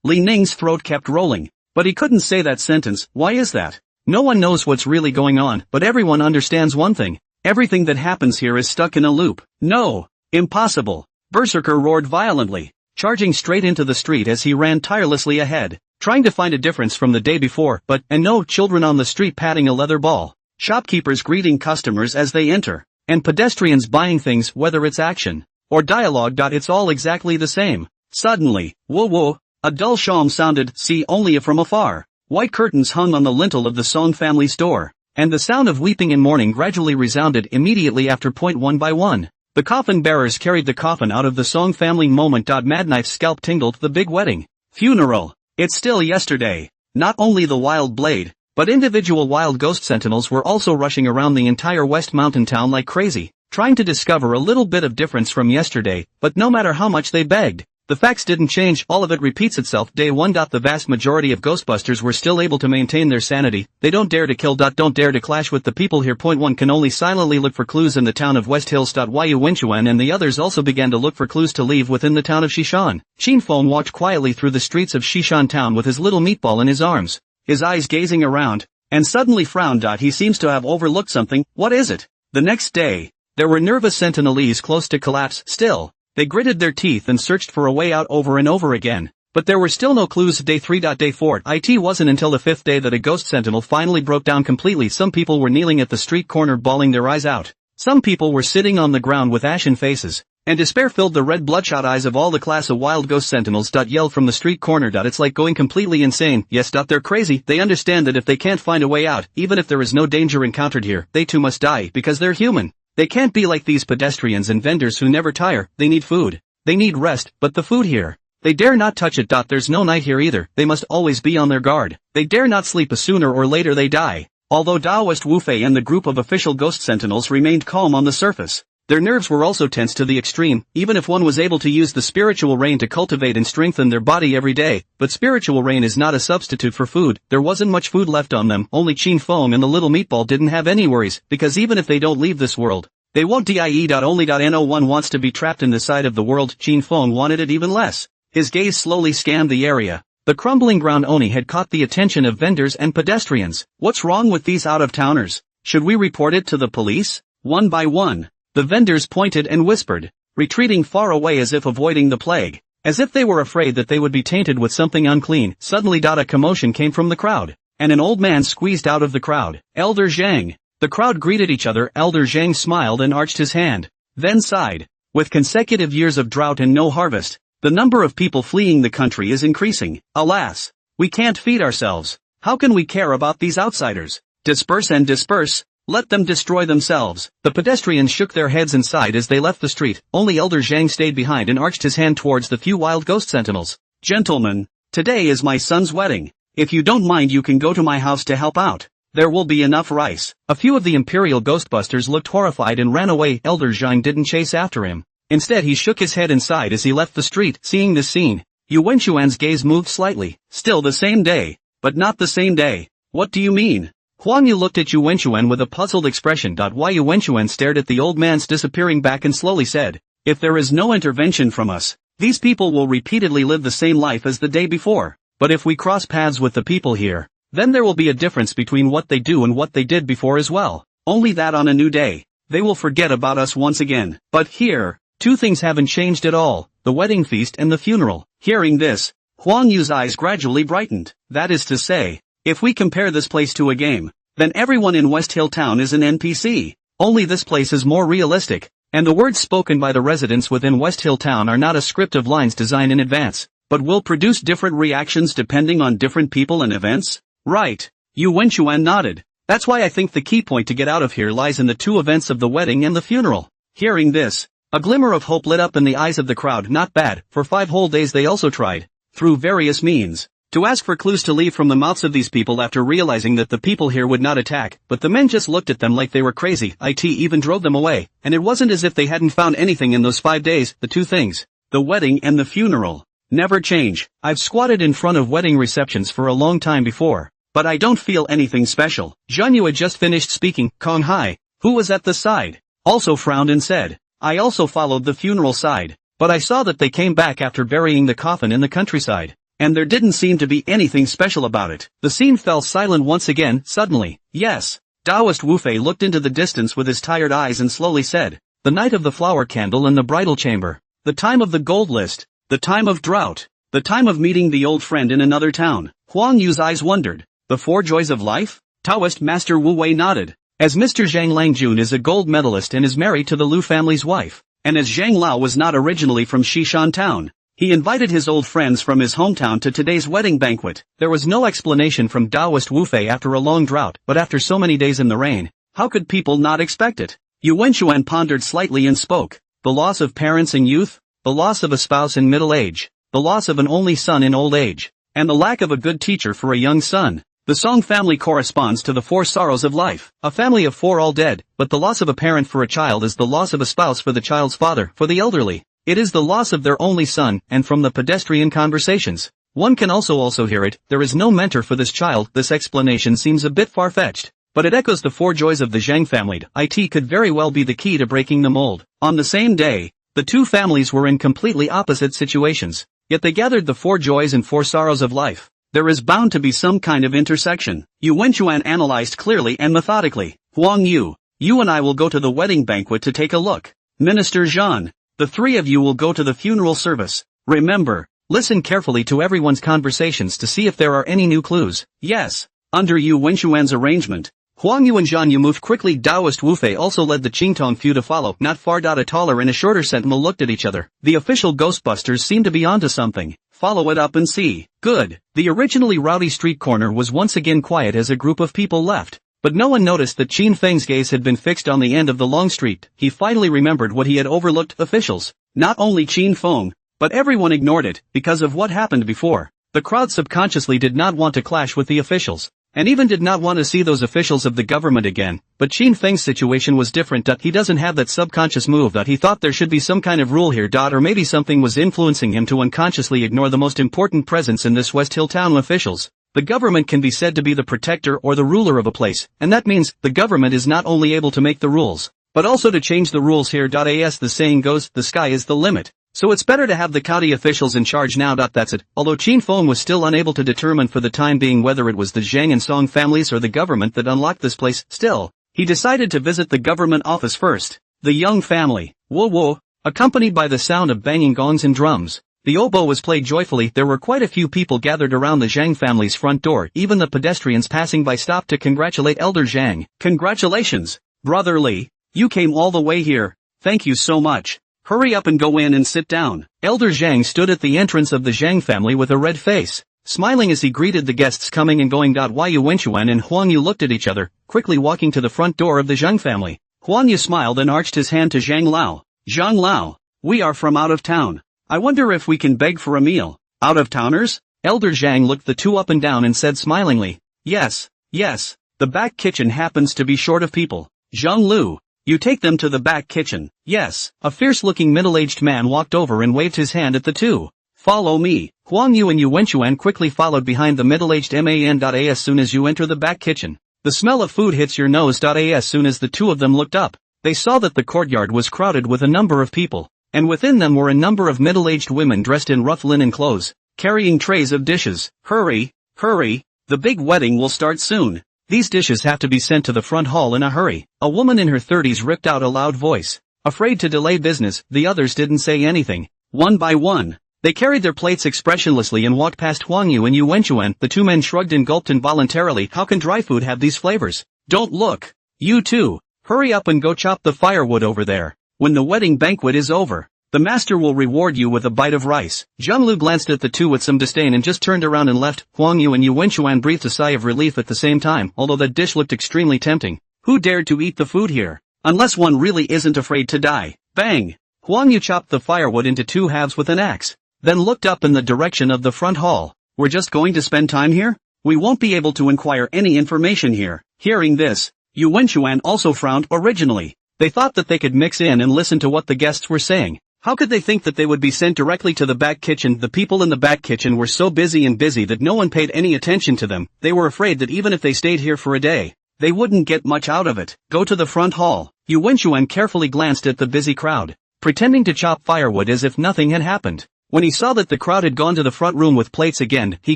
Li Ning's throat kept rolling, but he couldn't say that sentence. Why is that? No one knows what's really going on, but everyone understands one thing: everything that happens here is stuck in a loop. No! Impossible! Berserker roared violently, charging straight into the street as he ran tirelessly ahead, trying to find a difference from the day before. And no children on the street patting a leather ball, shopkeepers greeting customers as they enter, and pedestrians buying things. Whether it's action or dialogue, it's all exactly the same. Suddenly, whoa, a dull shawm sounded, see only from afar. White curtains hung on the lintel of the Song family store, and the sound of weeping and mourning gradually resounded immediately after. One by one, the coffin bearers carried the coffin out of the Song family. Madknife's scalp tingled. The big wedding funeral. It's still yesterday. Not only the wild blade, but individual wild ghost sentinels were also rushing around the entire West Mountain town like crazy, trying to discover a little bit of difference from yesterday. But no matter how much they begged, the facts didn't change. All of it repeats itself. Day 1. The vast majority of Ghostbusters were still able to maintain their sanity. They don't dare to kill. Don't dare to clash with the people here. 1 Can only silently look for clues in the town of West Hills. Yu Wenchuan and the others also began to look for clues to leave within the town of Shishan. Qin Feng walked quietly through the streets of Shishan town with his little meatball in his arms, his eyes gazing around, and suddenly frowned. He seems to have overlooked something. What is it? The next day, there were nervous sentinelese close to collapse. Still, they gritted their teeth and searched for a way out over and over again, but there were still no clues. Day 3. Day 4. It wasn't until the 5th day that a ghost sentinel finally broke down completely. Some people were kneeling at the street corner bawling their eyes out. Some people were sitting on the ground with ashen faces, And despair filled the red bloodshot eyes of all the class of wild ghost sentinels. Yelled from the street corner. It's like going completely insane. Yes. They're crazy. They understand that if they can't find a way out, even if there is no danger encountered here, they too must die because they're human. They can't be like these pedestrians and vendors who never tire. They need food. They need rest, but the food here. They dare not touch it. There's no night here either. They must always be on their guard. They dare not sleep, as sooner or later they die. Although Taoist Wu Fei and the group of official ghost sentinels remained calm on the surface, their nerves were also tense to the extreme. Even if one was able to use the spiritual rain to cultivate and strengthen their body every day, but spiritual rain is not a substitute for food. There wasn't much food left on them. Only Chin Foam and the little meatball didn't have any worries, because even if they don't leave this world, they won't die. Only no one wants to be trapped in the side of the world. Chin Foam wanted it even less. His gaze slowly scanned the area. The crumbling ground Oni had caught the attention of vendors and pedestrians. What's wrong with these out-of-towners? Should we report it to the police? One by one, the vendors pointed and whispered, retreating far away as if avoiding the plague, as if they were afraid that they would be tainted with something unclean. Suddenly a commotion came from the crowd, and an old man squeezed out of the crowd. Elder Zhang. The crowd greeted each other. Elder Zhang smiled and arched his hand, then sighed. With consecutive years of drought and no harvest, the number of people fleeing the country is increasing. Alas, we can't feed ourselves. How can we care about these outsiders? Disperse and disperse. Let them destroy themselves. The pedestrians shook their heads and sighed as they left the street. Only Elder Zhang stayed behind and arched his hand towards the few wild ghost sentinels. Gentlemen, today is my son's wedding. If you don't mind, you can go to my house to help out. There will be enough rice. A few of the Imperial Ghostbusters looked horrified and ran away. Elder Zhang didn't chase after him. Instead he shook his head and sighed as he left the street. Seeing this scene, Yu Wenchuan's gaze moved slightly. Still the same day. But not the same day. What do you mean? Huang Yu looked at Yu Wenchuan with a puzzled expression. Why? Yu Wenchuan stared at the old man's disappearing back and slowly said, if there is no intervention from us, these people will repeatedly live the same life as the day before. But if we cross paths with the people here, then there will be a difference between what they do and what they did before as well. Only that on a new day, they will forget about us once again. But here, two things haven't changed at all, the wedding feast and the funeral. Hearing this, Huang Yu's eyes gradually brightened. That is to say, if we compare this place to a game, then everyone in West Hill Town is an NPC. Only this place is more realistic, and the words spoken by the residents within West Hill Town are not a script of lines designed in advance, but will produce different reactions depending on different people and events. Right. Yu Wenchuan nodded. That's why I think the key point to get out of here lies in the two events of the wedding and the funeral. Hearing this, a glimmer of hope lit up in the eyes of the crowd. Not bad. For 5 whole days they also tried, through various means, to ask for clues to leave from the mouths of these people after realizing that the people here would not attack, but the men just looked at them like they were crazy. It even drove them away, and it wasn't as if they hadn't found anything in those 5 days. The two things, the wedding and the funeral, never change. I've squatted in front of wedding receptions for a long time before, but I don't feel anything special. Zhang Yu had just finished speaking. Kong Hai, who was at the side, also frowned and said, I also followed the funeral side, but I saw that they came back after burying the coffin in the countryside, and there didn't seem to be anything special about it. The scene fell silent once again. Suddenly, yes, Taoist Wu Fei looked into the distance with his tired eyes and slowly said, the night of the flower candle and the bridal chamber, the time of the gold list, the time of drought, the time of meeting the old friend in another town. Huang Yu's eyes wondered, the 4 joys of life? Taoist Master Wu Wei nodded. As Mr. Zhang Langjun is a gold medalist and is married to the Lu family's wife, and as Zhang Lao was not originally from Xishan town, he invited his old friends from his hometown to today's wedding banquet. There was no explanation from Taoist Wu Fei after a long drought, but after so many days in the rain, how could people not expect it? Yu Wenchuan pondered slightly and spoke, the loss of parents in youth, the loss of a spouse in middle age, the loss of an only son in old age, and the lack of a good teacher for a young son. The Song family corresponds to the 4 sorrows of life, a family of 4 all dead, but the loss of a parent for a child is the loss of a spouse for the child's father. For the elderly, it is the loss of their only son. And from the pedestrian conversations, one can also hear it, there is no mentor for this child. This explanation seems a bit far-fetched, but it echoes the 4 joys of the Zhang family. It could very well be the key to breaking the mold. On the same day, the 2 families were in completely opposite situations, yet they gathered the 4 joys and 4 sorrows of life. There is bound to be some kind of intersection. Yu Wenchuan analyzed clearly and methodically. Huang Yu, you and I will go to the wedding banquet to take a look. Minister Zhan, the 3 of you will go to the funeral service. Remember, listen carefully to everyone's conversations to see if there are any new clues. Yes. Under Yu Wenchuan's arrangement, Huang Yu and Zhang Yu moved quickly. Daoist Wu Fei also led the Qingtong few to follow. Not far. A taller and a shorter sentinel looked at each other. The official Ghostbusters seemed to be onto something. Follow it up and see. Good. The originally rowdy street corner was once again quiet as a group of people left. But no one noticed that Qin Feng's gaze had been fixed on the end of the long street. He finally remembered what he had overlooked. Officials. Not only Qin Feng, but everyone ignored it, because of what happened before. The crowd subconsciously did not want to clash with the officials, and even did not want to see those officials of the government again. But Qin Feng's situation was different. He doesn't have that subconscious move. He thought there should be some kind of rule here. Or maybe something was influencing him to unconsciously ignore the most important presence in this West Hill town. Officials. The government can be said to be the protector or the ruler of a place, and that means the government is not only able to make the rules, but also to change the rules here. As the saying goes, the sky is the limit. So it's better to have the county officials in charge now. That's it. Although Qin Feng was still unable to determine for the time being whether it was the Zhang and Song families or the government that unlocked this place, still, he decided to visit the government office first. The young family. Whoa whoa. Accompanied by the sound of banging gongs and drums. The oboe was played joyfully. There were quite a few people gathered around the Zhang family's front door. Even the pedestrians passing by stopped to congratulate Elder Zhang. Congratulations, Brother Li. You came all the way here. Thank you so much. Hurry up and go in and sit down. Elder Zhang stood at the entrance of the Zhang family with a red face, smiling as he greeted the guests coming and going. Yu Wenchuan and Huang Yu looked at each other, quickly walking to the front door of the Zhang family. Huang Yu smiled and arched his hand to Zhang Lao. Zhang Lao, we are from out of town. I wonder if we can beg for a meal. Out of towners? Elder Zhang looked the two up and down and said smilingly, yes, the back kitchen happens to be short of people. Zhang Lu, you take them to the back kitchen. Yes. A fierce-looking middle-aged man walked over and waved his hand at the two. Follow me. Huang Yu and Yu Wenchuan quickly followed behind the middle-aged man. As soon as you enter the back kitchen, the smell of food hits your nose. As soon as the two of them looked up, they saw that the courtyard was crowded with a number of people, and within them were a number of middle-aged women dressed in rough linen clothes, carrying trays of dishes. Hurry, the big wedding will start soon. These dishes have to be sent to the front hall in a hurry. A woman in her 30s ripped out a loud voice. Afraid to delay business, the others didn't say anything. One by one, they carried their plates expressionlessly and walked past Huang Yu and Yu Wenchuan. The two men shrugged and gulped involuntarily. How can dry food have these flavors? Don't look. You too. Hurry up and go chop the firewood over there. When the wedding banquet is over, the master will reward you with a bite of rice. Zhang Lu glanced at the two with some disdain and just turned around and left. Huang Yu and Yu Wenchuan breathed a sigh of relief at the same time, although that dish looked extremely tempting. Who dared to eat the food here? Unless one really isn't afraid to die. Bang! Huang Yu chopped the firewood into two halves with an axe, then looked up in the direction of the front hall. We're just going to spend time here? We won't be able to inquire any information here. Hearing this, Yu Wenchuan also frowned. Originally, they thought that they could mix in and listen to what the guests were saying. How could they think that they would be sent directly to the back kitchen? The people in the back kitchen were so busy that no one paid any attention to them. They were afraid that even if they stayed here for a day, they wouldn't get much out of it. Go to the front hall. Yu Wenchuan carefully glanced at the busy crowd, pretending to chop firewood as if nothing had happened. When he saw that the crowd had gone to the front room with plates again, he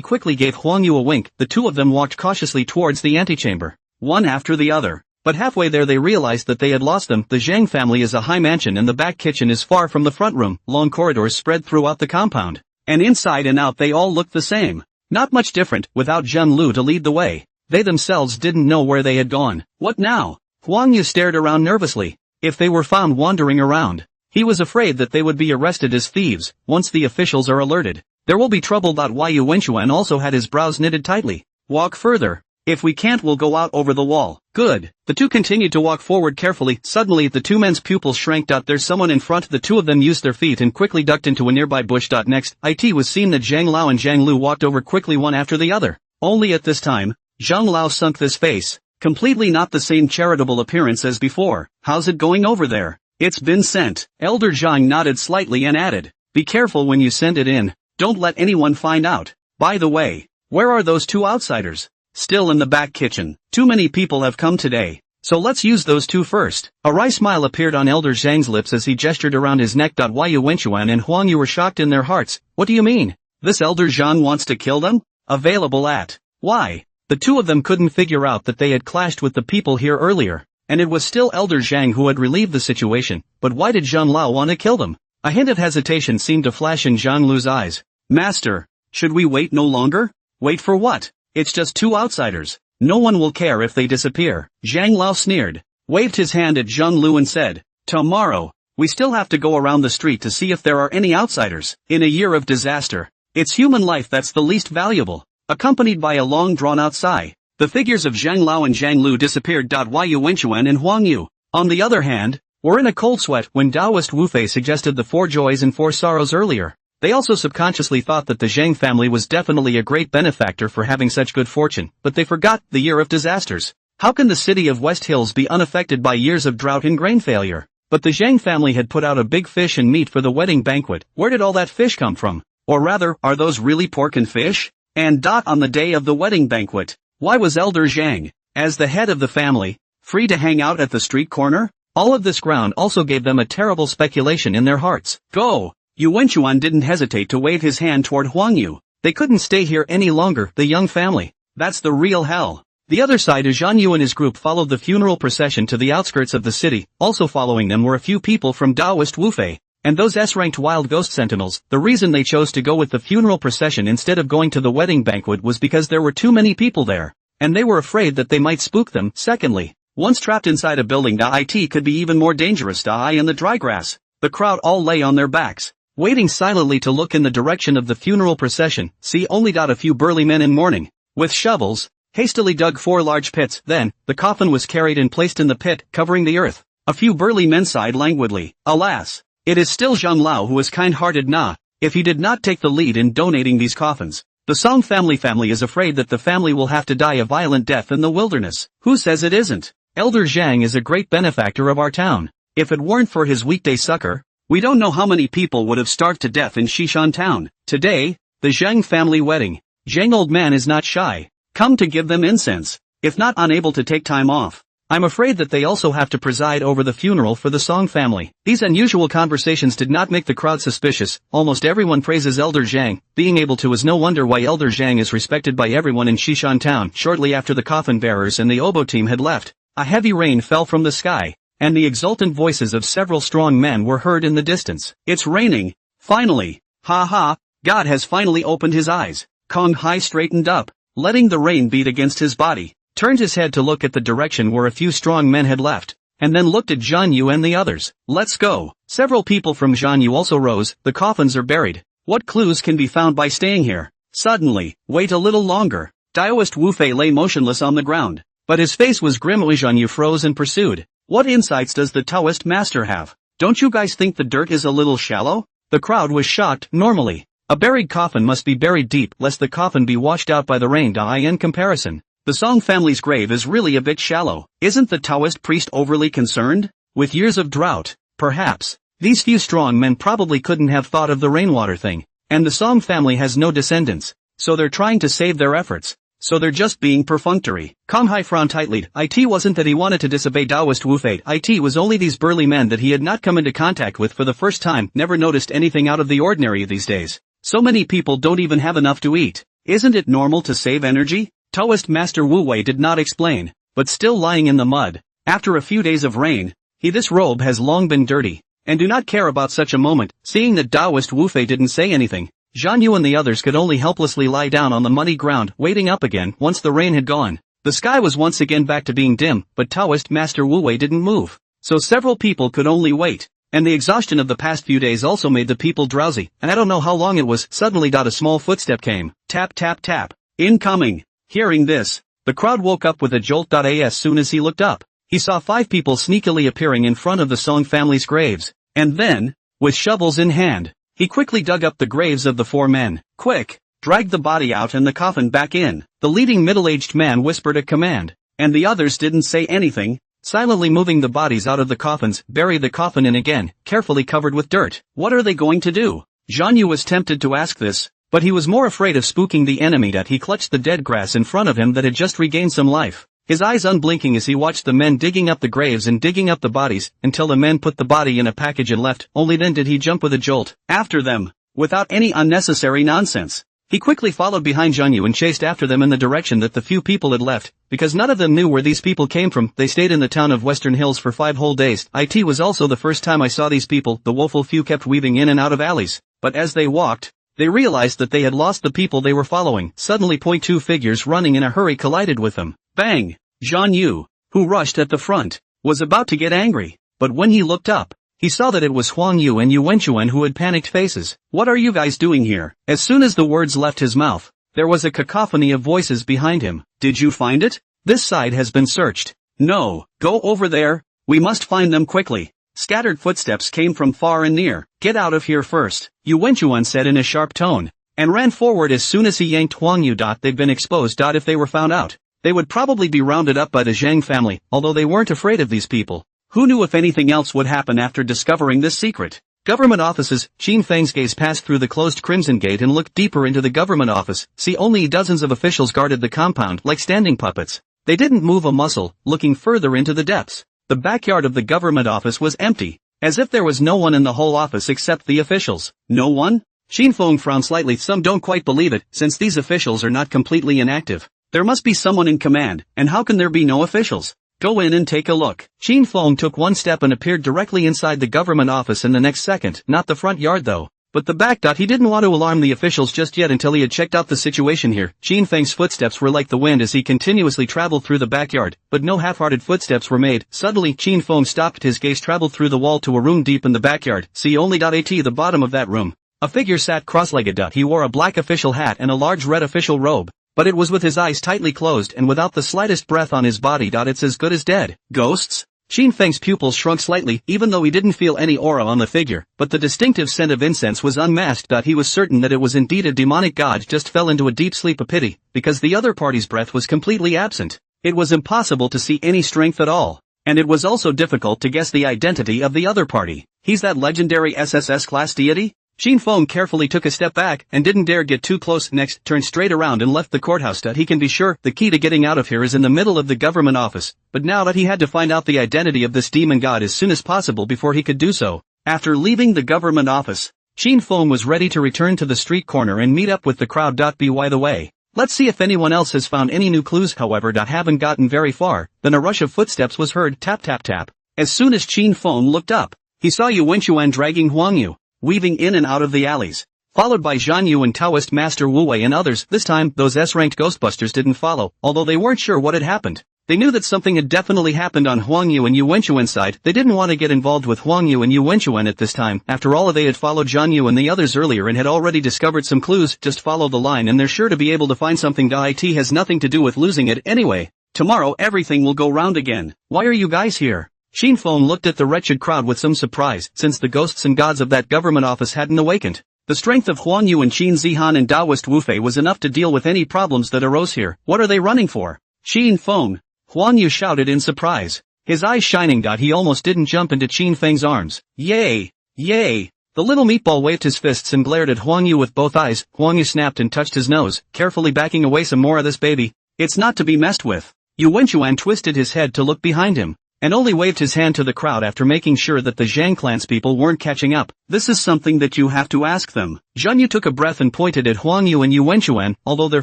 quickly gave Huang Yu a wink. The two of them walked cautiously towards the antechamber, one after the other. But halfway there they realized that they had lost them. The Zhang family is a high mansion and the back kitchen is far from the front room. Long corridors spread throughout the compound, and inside and out they all looked the same. Not much different, without Zhang Lu to lead the way. They themselves didn't know where they had gone. What now? Huang Yu stared around nervously. If they were found wandering around, he was afraid that they would be arrested as thieves. Once the officials are alerted, there will be trouble. Yu Wenchuan also had his brows knitted tightly. Walk further. If we can't, we'll go out over the wall. Good. The two continued to walk forward carefully. Suddenly the two men's pupils shrank. There's someone in front. The two of them used their feet and quickly ducked into a nearby bush. Next, it was seen that Zhang Lao and Zhang Lu walked over quickly one after the other. Only at this time, Zhang Lao sunk this face. Completely not the same charitable appearance as before. How's it going over there? It's been sent. Elder Zhang nodded slightly and added, be careful when you send it in. Don't let anyone find out. By the way, where are those two outsiders? Still in the back kitchen. Too many people have come today, so let's use those two first. A wry smile appeared on Elder Zhang's lips as he gestured around his neck. Yu Wenchuan and Huang Yu were shocked in their hearts. What do you mean? This Elder Zhang wants to kill them? Available at. Why? The two of them couldn't figure out that they had clashed with the people here earlier, and it was still Elder Zhang who had relieved the situation. But why did Zhang Lao want to kill them? A hint of hesitation seemed to flash in Zhang Lu's eyes. Master, should we wait no longer? Wait for what? It's just two outsiders. No one will care if they disappear. Zhang Lao sneered, waved his hand at Zhang Lu and said, tomorrow, we still have to go around the street to see if there are any outsiders. In a year of disaster, it's human life that's the least valuable. Accompanied by a long drawn-out sigh, the figures of Zhang Lao and Zhang Lu disappeared. Yu Wenchuan and Huang Yu, on the other hand, were in a cold sweat when Taoist Wu Fei suggested the 4 joys and 4 sorrows earlier. They also subconsciously thought that the Zhang family was definitely a great benefactor for having such good fortune, but they forgot the year of disasters. How can the city of West Hills be unaffected by years of drought and grain failure? But the Zhang family had put out a big fish and meat for the wedding banquet. Where did all that fish come from? Or rather, are those really pork and fish? And on the day of the wedding banquet, why was Elder Zhang, as the head of the family, free to hang out at the street corner? All of this ground also gave them a terrible speculation in their hearts. Go! Yu Wenchuan didn't hesitate to wave his hand toward Huang Yu. They couldn't stay here any longer, the young family. That's the real hell. The other side, Zhan Yu and his group followed the funeral procession to the outskirts of the city. Also following them were a few people from Taoist Wu Fei, and those S-ranked wild ghost sentinels. The reason they chose to go with the funeral procession instead of going to the wedding banquet was because there were too many people there, and they were afraid that they might spook them. Secondly, once trapped inside a building, it could be even more dangerous. In the dry grass, the crowd all lay on their backs, waiting silently to look in the direction of the funeral procession. See only a few burly men in mourning, with shovels, hastily dug 4 large pits. Then, the coffin was carried and placed in the pit, covering the earth. A few burly men sighed languidly. Alas, it is still Zhang Lao who is kind-hearted. If he did not take the lead in donating these coffins, the Song family is afraid that the family will have to die a violent death in the wilderness. Who says it isn't? Elder Zhang is a great benefactor of our town. If it weren't for his weekday succor, we don't know how many people would have starved to death in Xishan town. Today, the Zhang family wedding. Zhang old man is not shy. Come to give them incense. If not unable to take time off, I'm afraid that they also have to preside over the funeral for the Song family. These unusual conversations did not make the crowd suspicious. Almost everyone praises Elder Zhang. Being able to is no wonder why Elder Zhang is respected by everyone in Xishan town. Shortly after the coffin bearers and the oboe team had left, a heavy rain fell from the sky, and the exultant voices of several strong men were heard in the distance. It's raining. Finally. Ha ha, God has finally opened his eyes. Kong Hai straightened up, letting the rain beat against his body, turned his head to look at the direction where a few strong men had left, and then looked at Zhan Yu and the others. Let's go. Several people from Zhan Yu also rose. The coffins are buried. What clues can be found by staying here? Suddenly, wait a little longer. Taoist Wu Fei lay motionless on the ground, but his face was grim. Zhan Yu froze and pursued. What insights does the Taoist master have? Don't you guys think the dirt is a little shallow? The crowd was shocked. Normally, a buried coffin must be buried deep lest the coffin be washed out by the rain. In comparison, the Song family's grave is really a bit shallow. Isn't the Taoist priest overly concerned? With years of drought, perhaps, these few strong men probably couldn't have thought of the rainwater thing, and the Song family has no descendants, so they're trying to save their efforts. So they're just being perfunctory. Kong Hai frowned tightly. It wasn't that he wanted to disobey Taoist Wu Fei. It was only these burly men that he had not come into contact with for the first time. Never noticed anything out of the ordinary these days. So many people don't even have enough to eat. Isn't it normal to save energy? Taoist Master Wu Wei did not explain, but still lying in the mud, after a few days of rain, this robe has long been dirty, and do not care about such a moment. Seeing that Taoist Wu Fei didn't say anything, Zhan Yu and the others could only helplessly lie down on the muddy ground, waiting up again. Once the rain had gone, the sky was once again back to being dim, but Taoist Master Wu Wei didn't move, so several people could only wait. And the exhaustion of the past few days also made the people drowsy, and I don't know how long it was. Suddenly a small footstep came. Tap tap tap. Incoming. Hearing this, the crowd woke up with a jolt. As soon as he looked up, he saw 5 people sneakily appearing in front of the Song family's graves, and then, with shovels in hand, he quickly dug up the graves of the 4 men. Quick! Dragged the body out and the coffin back in. The leading middle-aged man whispered a command, and the others didn't say anything, silently moving the bodies out of the coffins. Bury the coffin in again, carefully covered with dirt. What are they going to do? Zhan Yu was tempted to ask this, but he was more afraid of spooking the enemy. He clutched the dead grass in front of him that had just regained some life, his eyes unblinking as he watched the men digging up the graves and digging up the bodies, until the men put the body in a package and left. Only then did he jump with a jolt after them, without any unnecessary nonsense. He quickly followed behind Zhan Yu and chased after them in the direction that the few people had left, because none of them knew where these people came from. They stayed in the town of Western Hills for 5 whole days. It was also the first time I saw these people. The woeful few kept weaving in and out of alleys, but as they walked, they realized that they had lost the people they were following. Suddenly 2 figures running in a hurry collided with them. Bang! Zhan Yu, who rushed at the front, was about to get angry, but when he looked up, he saw that it was Huang Yu and Yu Wenchuan who had panicked faces. What are you guys doing here? As soon as the words left his mouth, there was a cacophony of voices behind him. Did you find it? This side has been searched. No, go over there, we must find them quickly. Scattered footsteps came from far and near. Get out of here first, Yu Wenchuan said in a sharp tone, and ran forward as soon as he yanked Huang Yu. They've been exposed. If they were found out, they would probably be rounded up by the Zhang family, although they weren't afraid of these people. Who knew if anything else would happen after discovering this secret? Government offices. Qin Feng's gaze passed through the closed Crimson Gate and looked deeper into the government office. See, only dozens of officials guarded the compound like standing puppets. They didn't move a muscle, looking further into the depths. The backyard of the government office was empty, as if there was no one in the whole office except the officials. No one? Xin Feng frowned slightly. Some don't quite believe it, since these officials are not completely inactive. There must be someone in command, and how can there be no officials? Go in and take a look. Xin Feng took one step and appeared directly inside the government office in the next second. Not the front yard though, but the back. He didn't want to alarm the officials just yet until he had checked out the situation here. Xin Feng's footsteps were like the wind as he continuously traveled through the backyard, but no half-hearted footsteps were made. Suddenly Xin Feng stopped. His gaze traveled through the wall to a room deep in the backyard. See only at the bottom of that room, a figure sat cross-legged. He wore a black official hat and a large red official robe, but it was with his eyes tightly closed and without the slightest breath on his body. It's as good as dead. Ghosts? Xin Feng's pupils shrunk slightly, even though he didn't feel any aura on the figure, but the distinctive scent of incense was unmasked. He was certain that it was indeed a demonic god. Just fell into a deep sleep. A pity, because the other party's breath was completely absent. It was impossible to see any strength at all, and it was also difficult to guess the identity of the other party. He's that legendary SSS class deity? Xin Feng carefully took a step back and didn't dare get too close. Next, turned straight around and left the courthouse. He can be sure the key to getting out of here is in the middle of the government office, but now that he had to find out the identity of this demon god as soon as possible before he could do so. After leaving the government office, Xin Feng was ready to return to the street corner and meet up with the crowd. By the way, let's see if anyone else has found any new clues. However, haven't gotten very far, then a rush of footsteps was heard. Tap tap tap. As soon as Xin Feng looked up, he saw Yu Wenchuan dragging Huang Yu, weaving in and out of the alleys, followed by Zhan Yu and Taoist Master Wu Wei and others. This time, those S-ranked Ghostbusters didn't follow, although they weren't sure what had happened. They knew that something had definitely happened on Huang Yu and Yu Wenchuan's side. They didn't want to get involved with Huang Yu and Yu Wenchuan at this time. After all, they had followed Zhan Yu and the others earlier and had already discovered some clues. Just follow the line and they're sure to be able to find something. It has nothing to do with losing it anyway. Tomorrow everything will go round again. Why are you guys here? Xin Feng looked at the wretched crowd with some surprise, since the ghosts and gods of that government office hadn't awakened. The strength of Huang Yu and Qin Zihan and Taoist Wu Fei was enough to deal with any problems that arose here. What are they running for? Xin Feng, Huang Yu shouted in surprise, his eyes shining. He almost didn't jump into Qin Feng's arms. Yay! Yay! The little meatball waved his fists and glared at Huang Yu with both eyes. Huang Yu snapped and touched his nose, carefully backing away. Some more of this, baby. It's not to be messed with. Yu Wenchuan twisted his head to look behind him, and only waved his hand to the crowd after making sure that the Zhang clan's people weren't catching up. This is something that you have to ask them. Zhan Yu took a breath and pointed at Huang Yu and Yu Wenchuan. Although their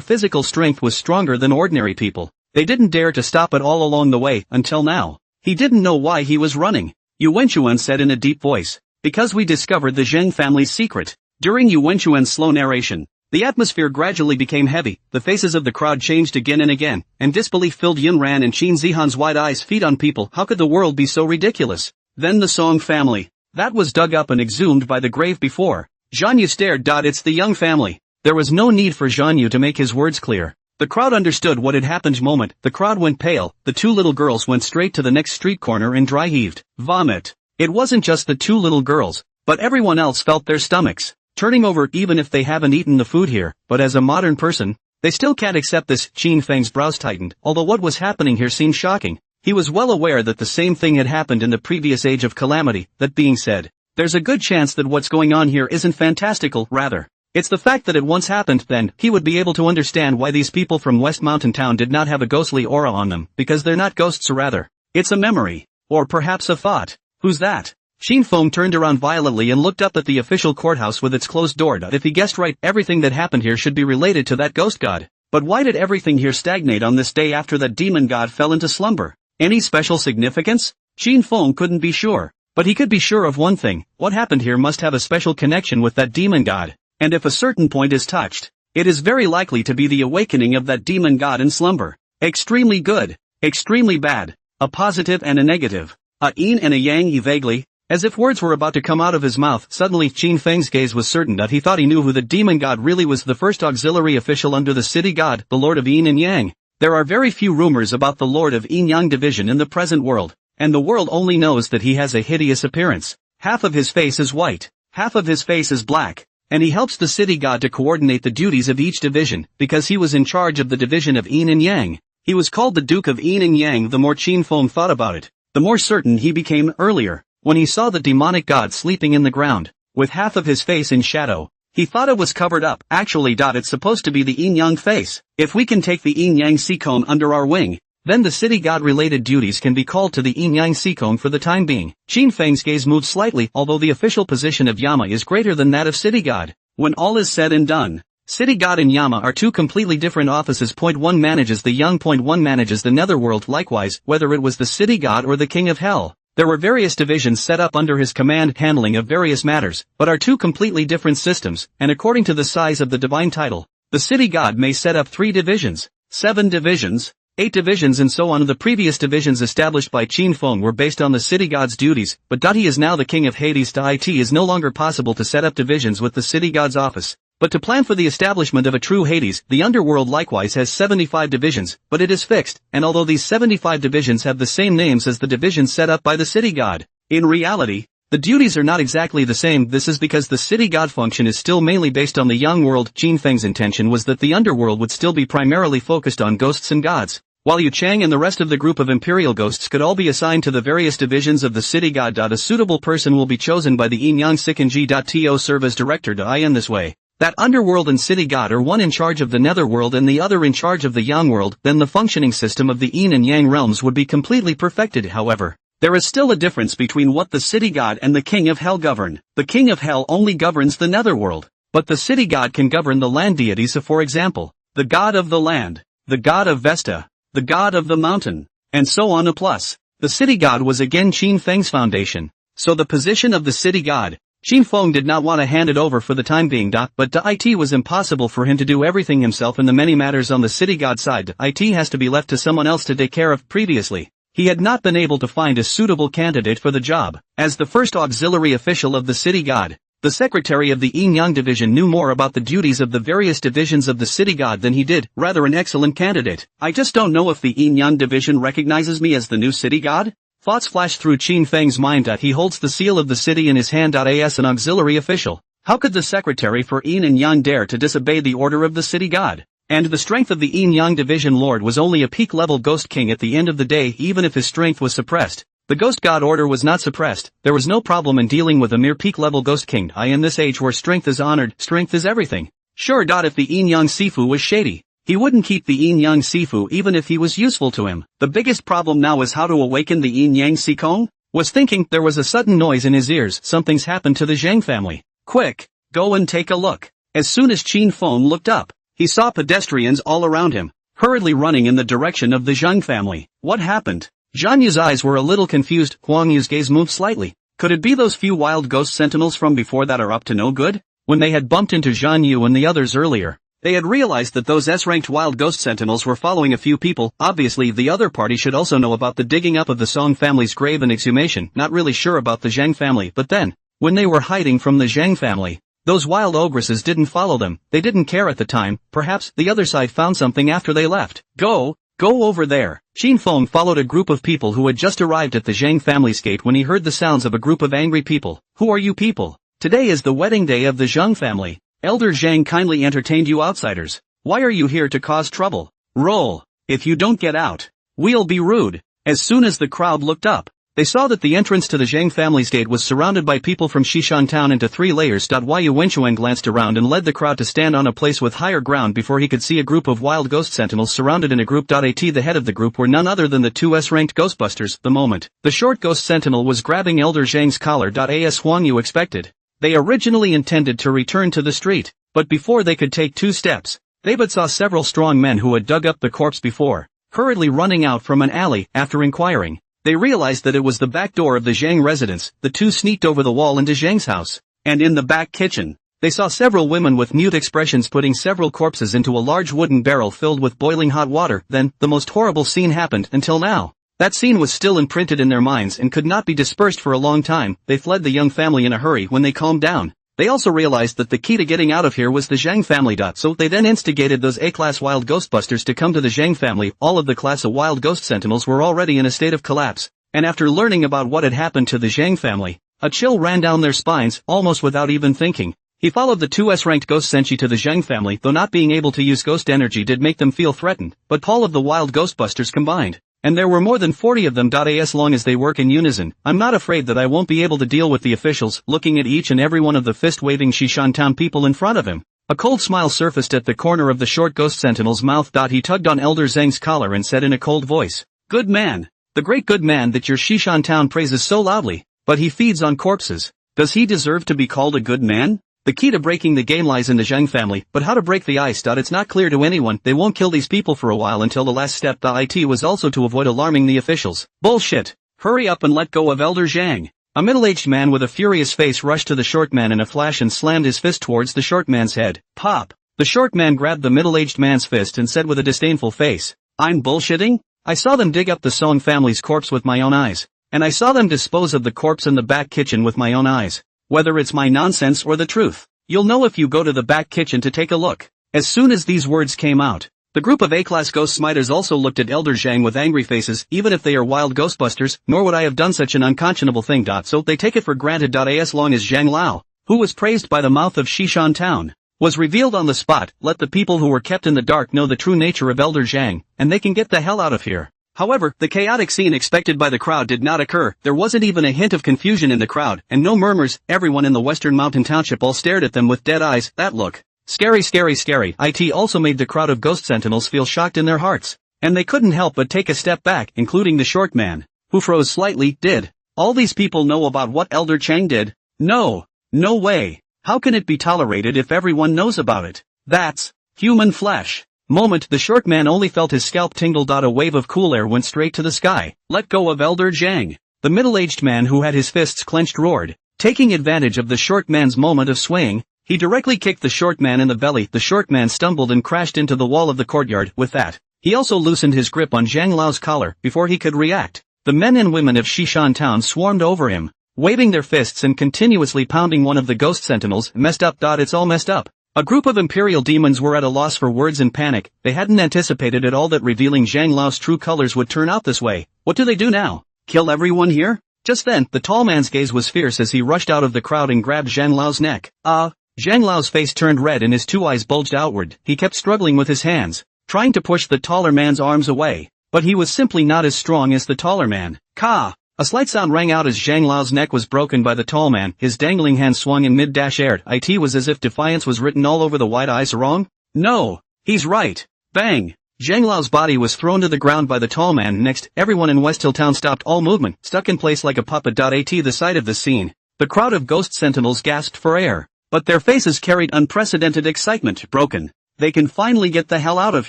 physical strength was stronger than ordinary people, they didn't dare to stop at all along the way, until now. He didn't know why he was running. Yu Wenchuan said in a deep voice, because we discovered the Zhang family's secret. During Yu Wenchuan's slow narration, the atmosphere gradually became heavy. The faces of the crowd changed again and again, and disbelief filled Yunran and Qin Zihan's wide eyes. Feed on people. How could the world be so ridiculous? Then the Song family. That was dug up and exhumed by the grave before. Zhan Yu stared. It's the Young family. There was no need for Zhan Yu to make his words clear. The crowd understood what had happened. Moment, the crowd went pale. The two little girls went straight to the next street corner and dry heaved. Vomit. It wasn't just the two little girls, but everyone else felt their stomachs turning over, even if they haven't eaten the food here. But as a modern person, they still can't accept this. Qin Feng's brows tightened, although what was happening here seemed shocking. He was well aware that the same thing had happened in the previous age of calamity. That being said, there's a good chance that what's going on here isn't fantastical, rather, it's the fact that it once happened. Then, he would be able to understand why these people from West Mountain Town did not have a ghostly aura on them, because they're not ghosts, rather, it's a memory. Or perhaps a thought. Who's that? Xin Feng turned around violently and looked up at the official courthouse with its closed door. If he guessed right, everything that happened here should be related to that ghost god. But why did everything here stagnate on this day after that demon god fell into slumber? Any special significance? Xin Feng couldn't be sure. But he could be sure of one thing: what happened here must have a special connection with that demon god. And if a certain point is touched, it is very likely to be the awakening of that demon god in slumber. Extremely good. Extremely bad. A positive and a negative. A yin and a yang. He vaguely, as if words were about to come out of his mouth, suddenly Qin Feng's gaze was certain that he thought he knew who the demon god really was, the first auxiliary official under the city god, the Lord of Yin and Yang. There are very few rumors about the Lord of Yin-Yang division in the present world, and the world only knows that he has a hideous appearance. Half of his face is white, half of his face is black, and he helps the city god to coordinate the duties of each division, because he was in charge of the division of Yin and Yang. He was called the Duke of Yin and Yang. The more Qin Feng thought about it, the more certain he became. Earlier, when he saw the demonic god sleeping in the ground, with half of his face in shadow, he thought it was covered up. Actually, it's supposed to be the yin-yang face. If we can take the yin-yang Seacone under our wing, then the city god-related duties can be called to the yin-yang Seacone for the time being. Qin Feng's gaze moved slightly, although the official position of Yama is greater than that of city god. When all is said and done, city god and Yama are two completely different offices. Point 1 manages the young, point 1 manages the Netherworld. Likewise, whether it was the city god or the king of hell, there were various divisions set up under his command handling of various matters, but are two completely different systems, and according to the size of the divine title, the city god may set up 3 divisions, 7 divisions, 8 divisions and so on. The previous divisions established by Qin Feng were based on the city god's duties, but he is now the king of Hades. It is no longer possible to set up divisions with the city god's office, but to plan for the establishment of a true Hades. The Underworld likewise has 75 divisions, but it is fixed, and although these 75 divisions have the same names as the divisions set up by the city god, in reality, the duties are not exactly the same. This is because the city god function is still mainly based on the young world. Qin Feng's intention was that the Underworld would still be primarily focused on ghosts and gods, while Yu Chang and the rest of the group of imperial ghosts could all be assigned to the various divisions of the city god. A suitable person will be chosen by the Yin-Yang Sikanji.to serve as director. In this way, that Underworld and city god are one in charge of the Netherworld and the other in charge of the Yang world, then the functioning system of the Yin and Yang realms would be completely perfected. However, there is still a difference between what the city god and the king of hell govern. The king of hell only governs the Netherworld, but the city god can govern the land deities. For example, the god of the land, the god of Vesta, the god of the mountain, and so on. Plus, the city god was again Qin Feng's foundation, so the position of the city god, Qin Feng did not want to hand it over for the time being. But it was impossible for him to do everything himself in the many matters on the city god side. It has to be left to someone else to take care of. Previously, he had not been able to find a suitable candidate for the job. As the first auxiliary official of the city god, the secretary of the Yin-Yang division knew more about the duties of the various divisions of the city god than he did. Rather an excellent candidate. I just don't know if the Yin-Yang division recognizes me as the new city god? Thoughts flashed through Qin Feng's mind. He holds the seal of the city in his hand. As an auxiliary official, how could the secretary for Yin and Yang dare to disobey the order of the city god? And the strength of the Yin-Yang division lord was only a peak-level ghost king. At the end of the day, even if his strength was suppressed, the ghost god order was not suppressed. There was no problem in dealing with a mere peak-level ghost king. In this age where strength is honored, strength is everything. Sure. If the Yin-Yang Sifu was shady, he wouldn't keep the Yin-Yang Sifu even if he was useful to him. The biggest problem now is how to awaken the Yin-Yang Seacone. Was thinking, there was a sudden noise in his ears. Something's happened to the Zhang family. Quick, go and take a look. As soon as Qin Feng looked up, he saw pedestrians all around him, hurriedly running in the direction of the Zhang family. What happened? Zhang Yu's eyes were a little confused. Huang Yu's gaze moved slightly. Could it be those few wild ghost sentinels from before that are up to no good? When they had bumped into Zhang Yu and the others earlier, they had realized that those S-ranked wild ghost sentinels were following a few people. Obviously the other party should also know about the digging up of the Song family's grave and exhumation. Not really sure about the Zhang family, but then, when they were hiding from the Zhang family, those wild ogresses didn't follow them. They didn't care at the time. Perhaps the other side found something after they left. Go over there. Qin Feng followed a group of people who had just arrived at the Zhang family's gate when he heard the sounds of a group of angry people. Who are you people? Today is the wedding day of the Zhang family. Elder Zhang kindly entertained you outsiders. Why are you here to cause trouble? Roll. If you don't get out, we'll be rude. As soon as the crowd looked up, they saw that the entrance to the Zhang family's gate was surrounded by people from Xishan town into 3 layers. Yu Wenchuan glanced around and led the crowd to stand on a place with higher ground before he could see a group of wild ghost sentinels surrounded in a group. The head of the group were none other than the 2 S-ranked ghostbusters. The moment the short ghost sentinel was grabbing Elder Zhang's collar. As Huang Yu expected, they originally intended to return to the street, but before they could take 2 steps, they but saw several strong men who had dug up the corpse before, hurriedly running out from an alley. After inquiring, they realized that it was the back door of the Zhang residence. The 2 sneaked over the wall into Zhang's house, and in the back kitchen, They saw several women with mute expressions putting several corpses into a large wooden barrel filled with boiling hot water. Then, the most horrible scene happened until now. That scene was still imprinted in their minds and could not be dispersed for a long time. They fled the young family in a hurry when they calmed down. They also realized that the key to getting out of here was the Zhang family. So they then instigated those A-class wild ghostbusters to come to the Zhang family. All of the class of wild ghost sentinels were already in a state of collapse, and after learning about what had happened to the Zhang family, a chill ran down their spines, almost without even thinking. He followed the 2S ranked ghost senshi to the Zhang family, though not being able to use ghost energy did make them feel threatened, but all of the wild ghostbusters combined. And there were more than 40 of them. As long as they work in unison, I'm not afraid that I won't be able to deal with the officials. Looking at each and every one of the fist-waving Shishan Town people in front of him, a cold smile surfaced at the corner of the short ghost sentinel's mouth. He tugged on Elder Zhang's collar and said in a cold voice, "Good man. The great good man that your Shishan Town praises so loudly, but he feeds on corpses. Does he deserve to be called a good man?" The key to breaking the game lies in the Zhang family, but how to break the ice. It's not clear to anyone. They won't kill these people for a while until the last step. It was also to avoid alarming the officials. Bullshit. Hurry up and let go of Elder Zhang. A middle-aged man with a furious face rushed to the short man in a flash and slammed his fist towards the short man's head. Pop. The short man grabbed the middle-aged man's fist and said with a disdainful face, "I'm bullshitting? I saw them dig up the Song family's corpse with my own eyes. And I saw them dispose of the corpse in the back kitchen with my own eyes. Whether it's my nonsense or the truth, you'll know if you go to the back kitchen to take a look." As soon as these words came out, the group of A-class ghost smiters also looked at Elder Zhang with angry faces. Even if they are wild ghostbusters, nor would I have done such an unconscionable thing. So they take it for granted. As long as Zhang Lao, who was praised by the mouth of Shishan Town, was revealed on the spot, let the people who were kept in the dark know the true nature of Elder Zhang, and they can get the hell out of here. However, the chaotic scene expected by the crowd did not occur. There wasn't even a hint of confusion in the crowd, and no murmurs. Everyone in the Western Mountain Township all stared at them with dead eyes. That look. Scary, scary, scary. It also made the crowd of ghost sentinels feel shocked in their hearts, and they couldn't help but take a step back, including the short man, who froze slightly. Did all these people know about what Elder Chang did? No. No way. How can it be tolerated if everyone knows about it? That's human flesh. Moment, the short man only felt his scalp tingle. A wave of cool air went straight to the sky. Let go of Elder Zhang. The middle-aged man who had his fists clenched roared. Taking advantage of the short man's moment of swaying, he directly kicked the short man in the belly. The short man stumbled and crashed into the wall of the courtyard. With that, he also loosened his grip on Zhang Lao's collar. Before he could react, the men and women of Shishan Town swarmed over him, waving their fists and continuously pounding one of the ghost sentinels. Messed up. It's all messed up. A group of imperial demons were at a loss for words in panic. They hadn't anticipated at all that revealing Zhang Lao's true colors would turn out this way. What do they do now? Kill everyone here? Just then, the tall man's gaze was fierce as he rushed out of the crowd and grabbed Zhang Lao's neck. Zhang Lao's face turned red and his two eyes bulged outward. He kept struggling with his hands, trying to push the taller man's arms away, but he was simply not as strong as the taller man. Ka! A slight sound rang out as Zhang Lao's neck was broken by the tall man. His dangling hand swung in mid-air. It was as if defiance was written all over the wide eyes. Wrong? No! He's right! Bang! Zhang Lao's body was thrown to the ground by the tall man. Next, everyone in West Hill Town stopped all movement, stuck in place like a puppet. At the sight of the scene, the crowd of ghost sentinels gasped for air, but their faces carried unprecedented excitement. Broken. They can finally get the hell out of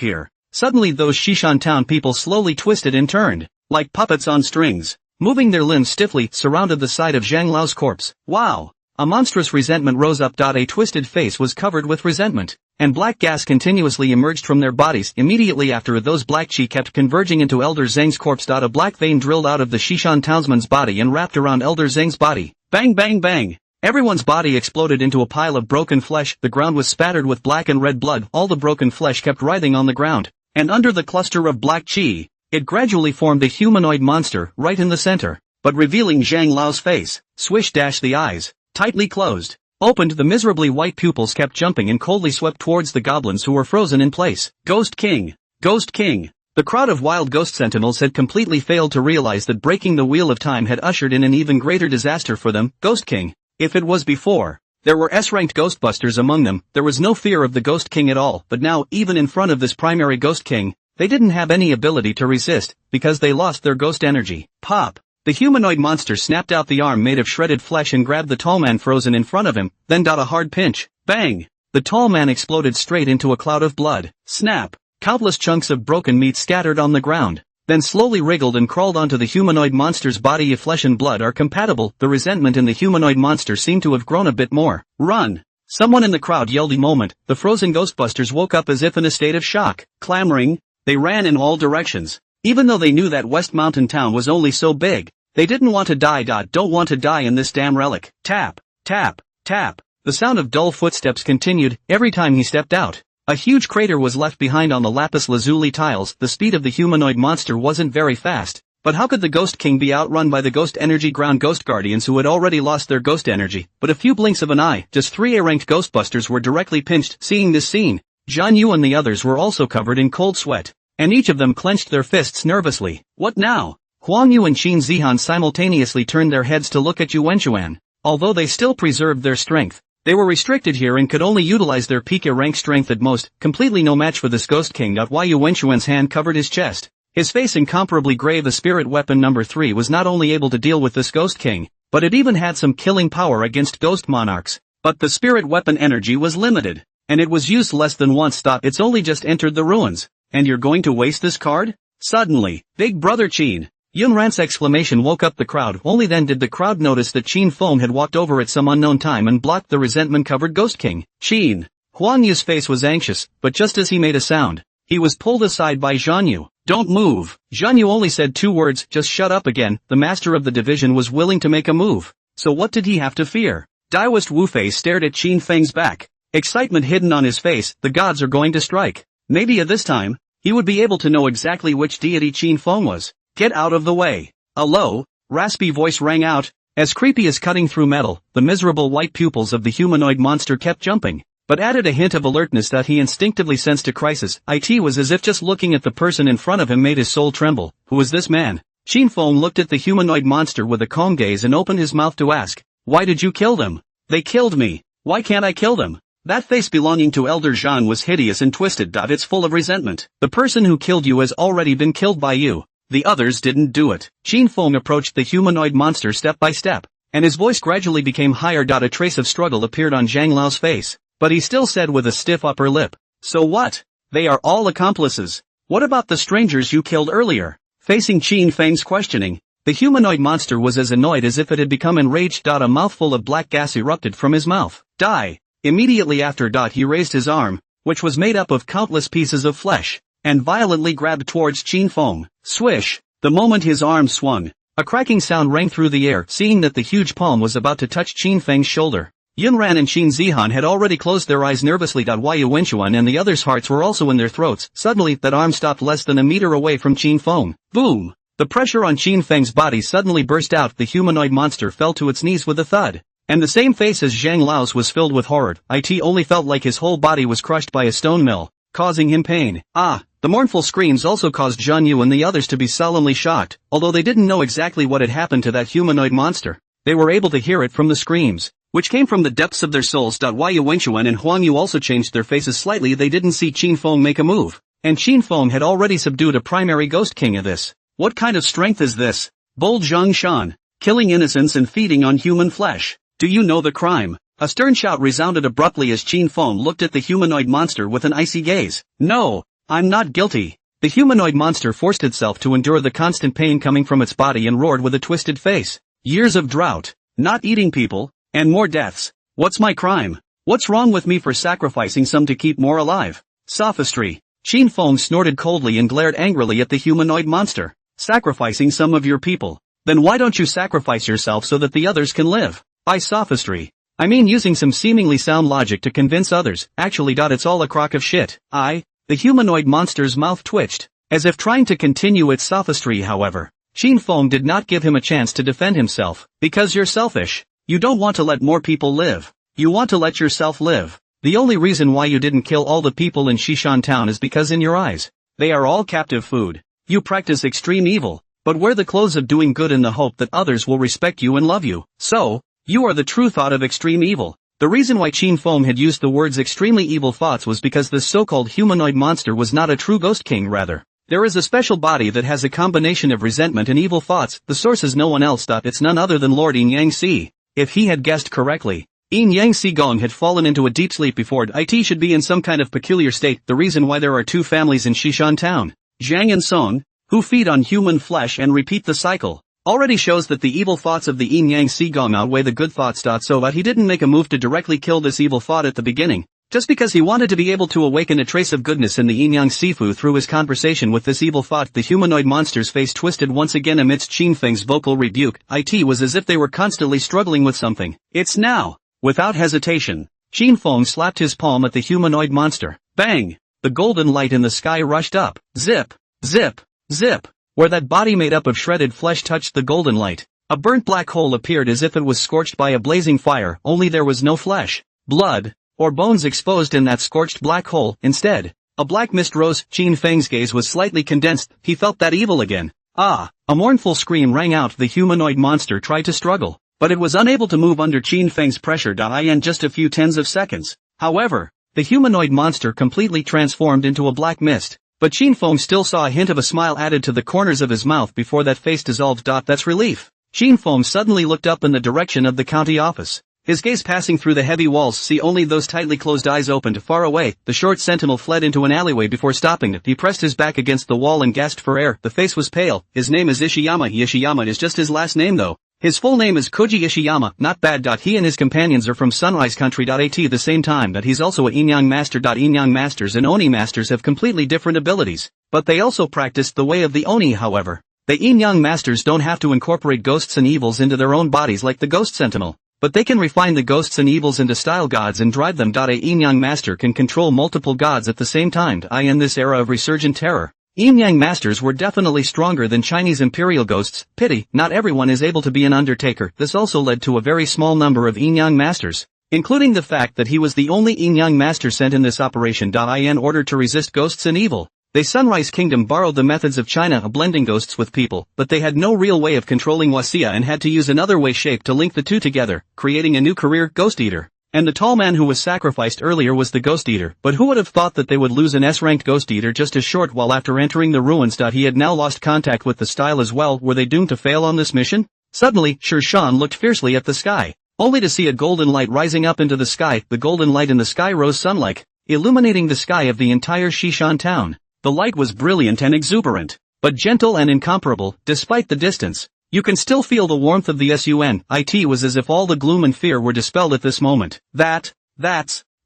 here. Suddenly those Shishan Town people slowly twisted and turned, like puppets on strings, moving their limbs stiffly, surrounded the side of Zhang Lao's corpse. Wow! A monstrous resentment rose up. A twisted face was covered with resentment, and black gas continuously emerged from their bodies. Immediately after, those black chi kept converging into Elder Zhang's corpse. A black vein drilled out of the Shishan townsman's body and wrapped around Elder Zhang's body. Bang bang bang! Everyone's body exploded into a pile of broken flesh. The ground was spattered with black and red blood. All the broken flesh kept writhing on the ground, and under the cluster of black chi, it gradually formed a humanoid monster right in the center, but revealing Zhang Lao's face. Swish dash, the eyes, tightly closed, opened. The miserably white pupils kept jumping and coldly swept towards the goblins who were frozen in place. Ghost King! Ghost King! The crowd of wild ghost sentinels had completely failed to realize that breaking the wheel of time had ushered in an even greater disaster for them. Ghost King! If it was before, there were S-ranked ghostbusters among them, there was no fear of the Ghost King at all. But now, even in front of this primary Ghost King, they didn't have any ability to resist, because they lost their ghost energy. Pop! The humanoid monster snapped out the arm made of shredded flesh and grabbed the tall man frozen in front of him, then a hard pinch. Bang! The tall man exploded straight into a cloud of blood. Snap! Countless chunks of broken meat scattered on the ground, then slowly wriggled and crawled onto the humanoid monster's body. If flesh and blood are compatible, the resentment in the humanoid monster seemed to have grown a bit more. Run! Someone in the crowd yelled a moment. The frozen Ghostbusters woke up as if in a state of shock. Clamoring, they ran in all directions. Even though they knew that West Mountain Town was only so big, they didn't want to die. Don't want to die in this damn relic. Tap, tap, tap. The sound of dull footsteps continued. Every time he stepped out, a huge crater was left behind on the lapis lazuli tiles. The speed of the humanoid monster wasn't very fast, but how could the Ghost King be outrun by the Ghost Energy Ground Ghost Guardians who had already lost their ghost energy? But a few blinks of an eye, just 3 A-ranked Ghostbusters were directly pinched. Seeing this scene, Zhan Yu and the others were also covered in cold sweat, and each of them clenched their fists nervously. What now? Huang Yu and Qin Zihan simultaneously turned their heads to look at Yu Wenchuan. Although they still preserved their strength, they were restricted here and could only utilize their peak A-rank strength at most, completely no match for this Ghost King. Why Yu Wenchuan's hand covered his chest. His face incomparably grave. The spirit weapon number 3 was not only able to deal with this Ghost King, but it even had some killing power against ghost monarchs. But the spirit weapon energy was limited, and it was used less than once. It's only just entered the ruins, and you're going to waste this card? Suddenly, Big Brother Qin Yunran's exclamation woke up the crowd. Only then did the crowd notice that Qin Feng had walked over at some unknown time and blocked the resentment-covered Ghost King. Qin. Huang Yu's face was anxious, but just as he made a sound, he was pulled aside by Zhan Yu. Don't move. Zhan Yu only said 2 words, just shut up again. The master of the division was willing to make a move. So what did he have to fear? Daoist Wu Fei stared at Qin Feng's back, excitement hidden on his face. The gods are going to strike. Maybe at this time, he would be able to know exactly which deity Qin Feng was. Get out of the way. A low, raspy voice rang out. As creepy as cutting through metal, the miserable white pupils of the humanoid monster kept jumping, but added a hint of alertness that he instinctively sensed a crisis. It was as if just looking at the person in front of him made his soul tremble. Who was this man? Qin Feng looked at the humanoid monster with a calm gaze and opened his mouth to ask, why did you kill them? They killed me. Why can't I kill them? That face belonging to Elder Zhan was hideous and twisted. It's full of resentment. The person who killed you has already been killed by you. The others didn't do it. Qin Feng approached the humanoid monster step by step, and his voice gradually became higher. A trace of struggle appeared on Zhang Lao's face, but he still said with a stiff upper lip, so what? They are all accomplices. What about the strangers you killed earlier? Facing Qin Feng's questioning, the humanoid monster was as annoyed as if it had become enraged. A mouthful of black gas erupted from his mouth. Die. Immediately after. He raised his arm, which was made up of countless pieces of flesh, and violently grabbed towards Qin Feng. Swish! The moment his arm swung, a cracking sound rang through the air. Seeing that the huge palm was about to touch Qin Feng's shoulder, Yunran and Qin Zihan had already closed their eyes nervously. Yu Wenchuan and the others' hearts were also in their throats. Suddenly, that arm stopped less than a meter away from Qin Feng. Boom! The pressure on Qin Feng's body suddenly burst out. The humanoid monster fell to its knees with a thud, and the same face as Zhang Lao's was filled with horror. It only felt like his whole body was crushed by a stone mill, causing him pain. The mournful screams also caused Zhan Yu and the others to be solemnly shocked. Although they didn't know exactly what had happened to that humanoid monster, they were able to hear it from the screams, which came from the depths of their souls. Yu Wenchuan and Huang Yu also changed their faces slightly. They didn't see Qin Feng make a move, and Qin Feng had already subdued a primary Ghost King of this. What kind of strength is this? Bold Zhang Shan, killing innocents and feeding on human flesh. Do you know the crime? A stern shout resounded abruptly as Qin Feng looked at the humanoid monster with an icy gaze. No, I'm not guilty. The humanoid monster forced itself to endure the constant pain coming from its body and roared with a twisted face. Years of drought, not eating people, and more deaths. What's my crime? What's wrong with me for sacrificing some to keep more alive? Sophistry. Qin Feng snorted coldly and glared angrily at the humanoid monster. Sacrificing some of your people? Then why don't you sacrifice yourself so that the others can live? By sophistry, I mean using some seemingly sound logic to convince others. Actually. It's all a crock of shit. The humanoid monster's mouth twitched, as if trying to continue its sophistry. However, Qin Feng did not give him a chance to defend himself. Because you're selfish. You don't want to let more people live. You want to let yourself live. The only reason why you didn't kill all the people in Shishan town is because in your eyes, they are all captive food. You practice extreme evil, but wear the clothes of doing good in the hope that others will respect you and love you. So, you are the true thought of extreme evil. The reason why Qin Feng had used the words extremely evil thoughts was because this so-called humanoid monster was not a true Ghost King. Rather, there is a special body that has a combination of resentment and evil thoughts. The source is no one else. It's none other than Lord Yin Yang Si. If he had guessed correctly, Yin Yang Si Gong had fallen into a deep sleep before it should be in some kind of peculiar state. The reason why there are 2 families in Shishan town, Zhang and Song, who feed on human flesh and repeat the cycle. already shows that the evil thoughts of the Yin Yang Sigong outweigh the good thoughts. So but he didn't make a move to directly kill this evil thought at the beginning, just because he wanted to be able to awaken a trace of goodness in the Yin Yang Sifu through his conversation with this evil thought. The humanoid monster's face twisted once again amidst Qin Feng's vocal rebuke. It was as if they were constantly struggling with something. It's now. Without hesitation, Qin Feng slapped his palm at the humanoid monster. Bang! The golden light in the sky rushed up. Zip! Zip! Zip! Where that body made up of shredded flesh touched the golden light, a burnt black hole appeared as if it was scorched by a blazing fire, only there was no flesh, blood, or bones exposed in that scorched black hole. Instead, a black mist rose. Qin Feng's gaze was slightly condensed. He felt that evil again. Ah! A mournful scream rang out. The humanoid monster tried to struggle, but it was unable to move under Qin Feng's pressure. In just a few tens of seconds, however, the humanoid monster completely transformed into a black mist, but Qin Feng still saw a hint of a smile added to the corners of his mouth before that face dissolved. That's relief. Qin Feng suddenly looked up in the direction of the county office. His gaze passing through the heavy walls, see only those tightly closed eyes opened. Far away, the short sentinel fled into an alleyway before stopping. He pressed his back against the wall and gasped for air. The face was pale. His name is Ishiyama. Ishiyama is just his last name though. His full name is Koji Ishiyama. Not bad. He and his companions are from Sunrise Country. At the same time that he's also a Yin-Yang Master. Yin-Yang Masters and Oni Masters have completely different abilities, but they also practiced the way of the Oni. However, the Yin-Yang Masters don't have to incorporate ghosts and evils into their own bodies like the Ghost Sentinel, but they can refine the ghosts and evils into style gods and drive them. A Yin-Yang Master can control multiple gods at the same time. In this era of resurgent terror, Yin-Yang Masters were definitely stronger than Chinese imperial ghosts. Pity, not everyone is able to be an undertaker. This also led to a very small number of Yin-Yang Masters, including the fact that he was the only Yin-Yang Master sent in this operation. In order to resist ghosts and evil, the Sunrise Kingdom borrowed the methods of China of blending ghosts with people, but they had no real way of controlling Wasia and had to use another way shape to link the two together, creating a new career, Ghost Eater. And the tall man who was sacrificed earlier was the Ghost Eater, but who would have thought that they would lose an S-ranked Ghost Eater just a short while after entering the ruins. He had now lost contact with the style as well. Were they doomed to fail on this mission? Suddenly, Sher Shan looked fiercely at the sky, only to see a golden light rising up into the sky. The golden light in the sky rose sun-like, illuminating the sky of the entire Shishan town. The light was brilliant and exuberant, but gentle and incomparable. Despite the distance, you can still feel the warmth of the sun. It was as if all the gloom and fear were dispelled at this moment. That's...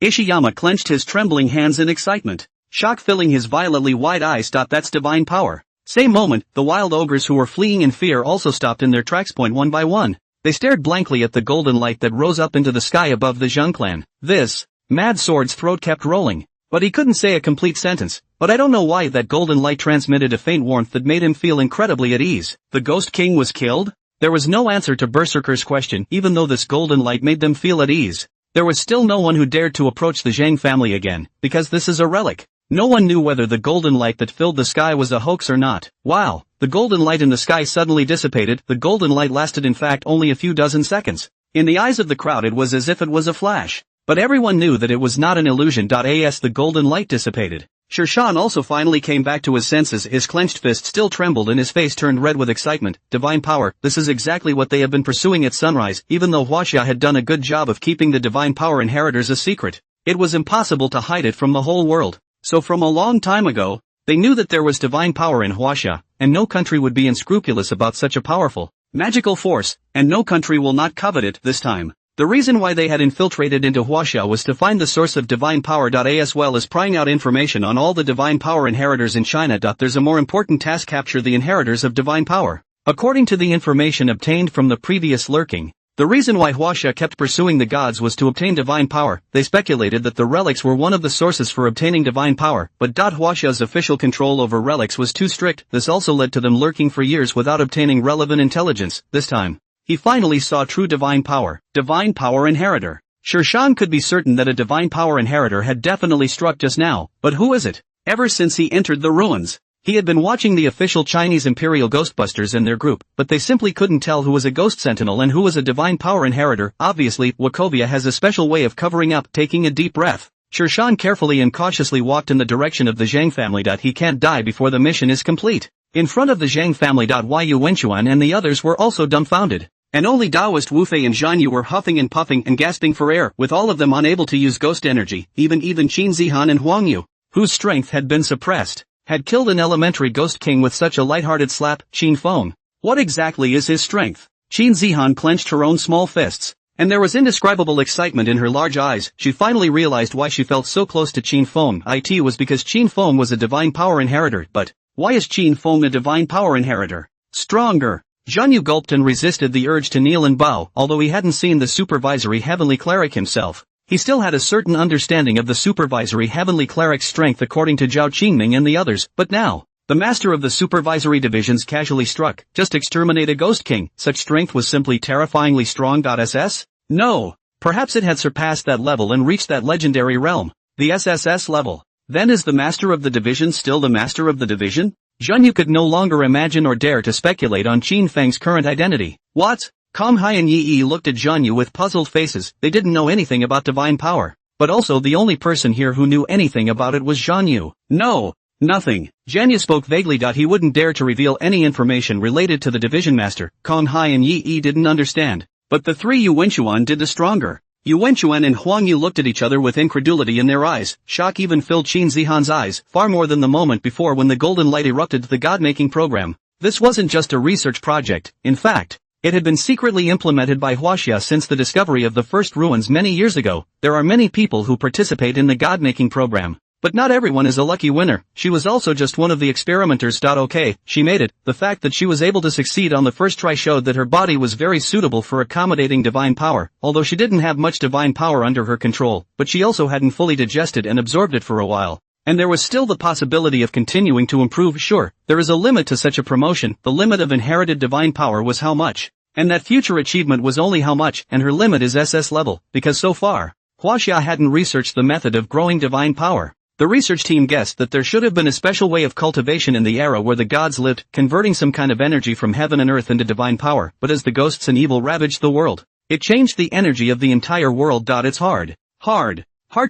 Ishiyama clenched his trembling hands in excitement, shock filling his violetly wide eyes. That's divine power. Same moment, the wild ogres who were fleeing in fear also stopped in their tracks. One by one, they stared blankly at the golden light that rose up into the sky above the Zheng clan. This, Mad Sword's throat kept rolling, but he couldn't say a complete sentence. But I don't know why that golden light transmitted a faint warmth that made him feel incredibly at ease. The Ghost King was killed? There was no answer to Berserker's question. Even though this golden light made them feel at ease, there was still no one who dared to approach the Zhang family again, because this is a relic. No one knew whether the golden light that filled the sky was a hoax or not. Wow! The golden light in the sky suddenly dissipated. The golden light lasted in fact only a few dozen seconds. In the eyes of the crowd it was as if it was a flash. But everyone knew that it was not an illusion. As the golden light dissipated, Sher Shan also finally came back to his senses. His clenched fist still trembled and his face turned red with excitement. Divine power, this is exactly what they have been pursuing at Sunrise. Even though Huaxia had done a good job of keeping the divine power inheritors a secret, it was impossible to hide it from the whole world. So from a long time ago, they knew that there was divine power in Huaxia, and no country would be unscrupulous about such a powerful, magical force, and no country will not covet it this time. The reason why they had infiltrated into Huaxia was to find the source of divine power. As well as prying out information on all the divine power inheritors in China. There's a more important task: capture the inheritors of divine power. According to the information obtained from the previous lurking, the reason why Huaxia kept pursuing the gods was to obtain divine power. They speculated that the relics were one of the sources for obtaining divine power, but Huaxia's official control over relics was too strict. This also led to them lurking for years without obtaining relevant intelligence. This time, he finally saw true divine power inheritor. Sher Shan could be certain that a divine power inheritor had definitely struck just now, but who is it? Ever since he entered the ruins, he had been watching the official Chinese Imperial Ghostbusters and their group, but they simply couldn't tell who was a ghost sentinel and who was a divine power inheritor. Obviously, Wachovia has a special way of covering up. Taking a deep breath, Sher Shan carefully and cautiously walked in the direction of the Zhang family. He can't die before the mission is complete. In front of the Zhang family, Yu Wenchuan and the others were also dumbfounded. And only Taoist Wu Fei and Zhan Yu were huffing and puffing and gasping for air, with all of them unable to use ghost energy. Even Qin Zihan and Huang Yu, whose strength had been suppressed, had killed an elementary ghost king with such a lighthearted slap. Qin Feng, What exactly is his strength? Qin Zihan clenched her own small fists, and there was indescribable excitement in her large eyes. She finally realized why she felt so close to Qin Feng. It was because Qin Feng was a divine power inheritor. But why is Qin Feng a divine power inheritor? Stronger. Zhan Yu gulped and resisted the urge to kneel and bow. Although he hadn't seen the supervisory heavenly cleric himself, he still had a certain understanding of the supervisory heavenly cleric's strength according to Zhao Qingming and the others. But now, the master of the supervisory divisions casually struck, just exterminate a ghost king. Such strength was simply terrifyingly strong. SS? No. Perhaps it had surpassed that level and reached that legendary realm, the SSS level. Then is the master of the division still the master of the division? Zhan Yu could no longer imagine or dare to speculate on Qin Feng's current identity. What? Kong Hai and Yi Yi looked at Zhan Yu with puzzled faces. They didn't know anything about divine power. But also the only person here who knew anything about it was Zhan Yu. No. Nothing. Zhan Yu spoke vaguely. He wouldn't dare to reveal any information related to the division master. Kong Hai and Yi Yi didn't understand. But the three Yu Wenchuan did the stronger. Yu Wenchuan and Huang Yu looked at each other with incredulity in their eyes. Shock even filled Qin Zihan's eyes, far more than the moment before when the golden light erupted to the god-making program. This wasn't just a research project. In fact, it had been secretly implemented by Huaxia since the discovery of the first ruins many years ago. There are many people who participate in the god-making program, but not everyone is a lucky winner. She was also just one of the experimenters. Okay, she made it. The fact that she was able to succeed on the first try showed that her body was very suitable for accommodating divine power, although she didn't have much divine power under her control, but she also hadn't fully digested and absorbed it for a while. And there was still the possibility of continuing to improve. Sure, there is a limit to such a promotion. The limit of inherited divine power was how much, and that future achievement was only how much, and her limit is SS level, because so far, Huaxia hadn't researched the method of growing divine power. The research team guessed that there should have been a special way of cultivation in the era where the gods lived, converting some kind of energy from heaven and earth into divine power. But as the ghosts and evil ravaged the world, it changed the energy of the entire world. It's hard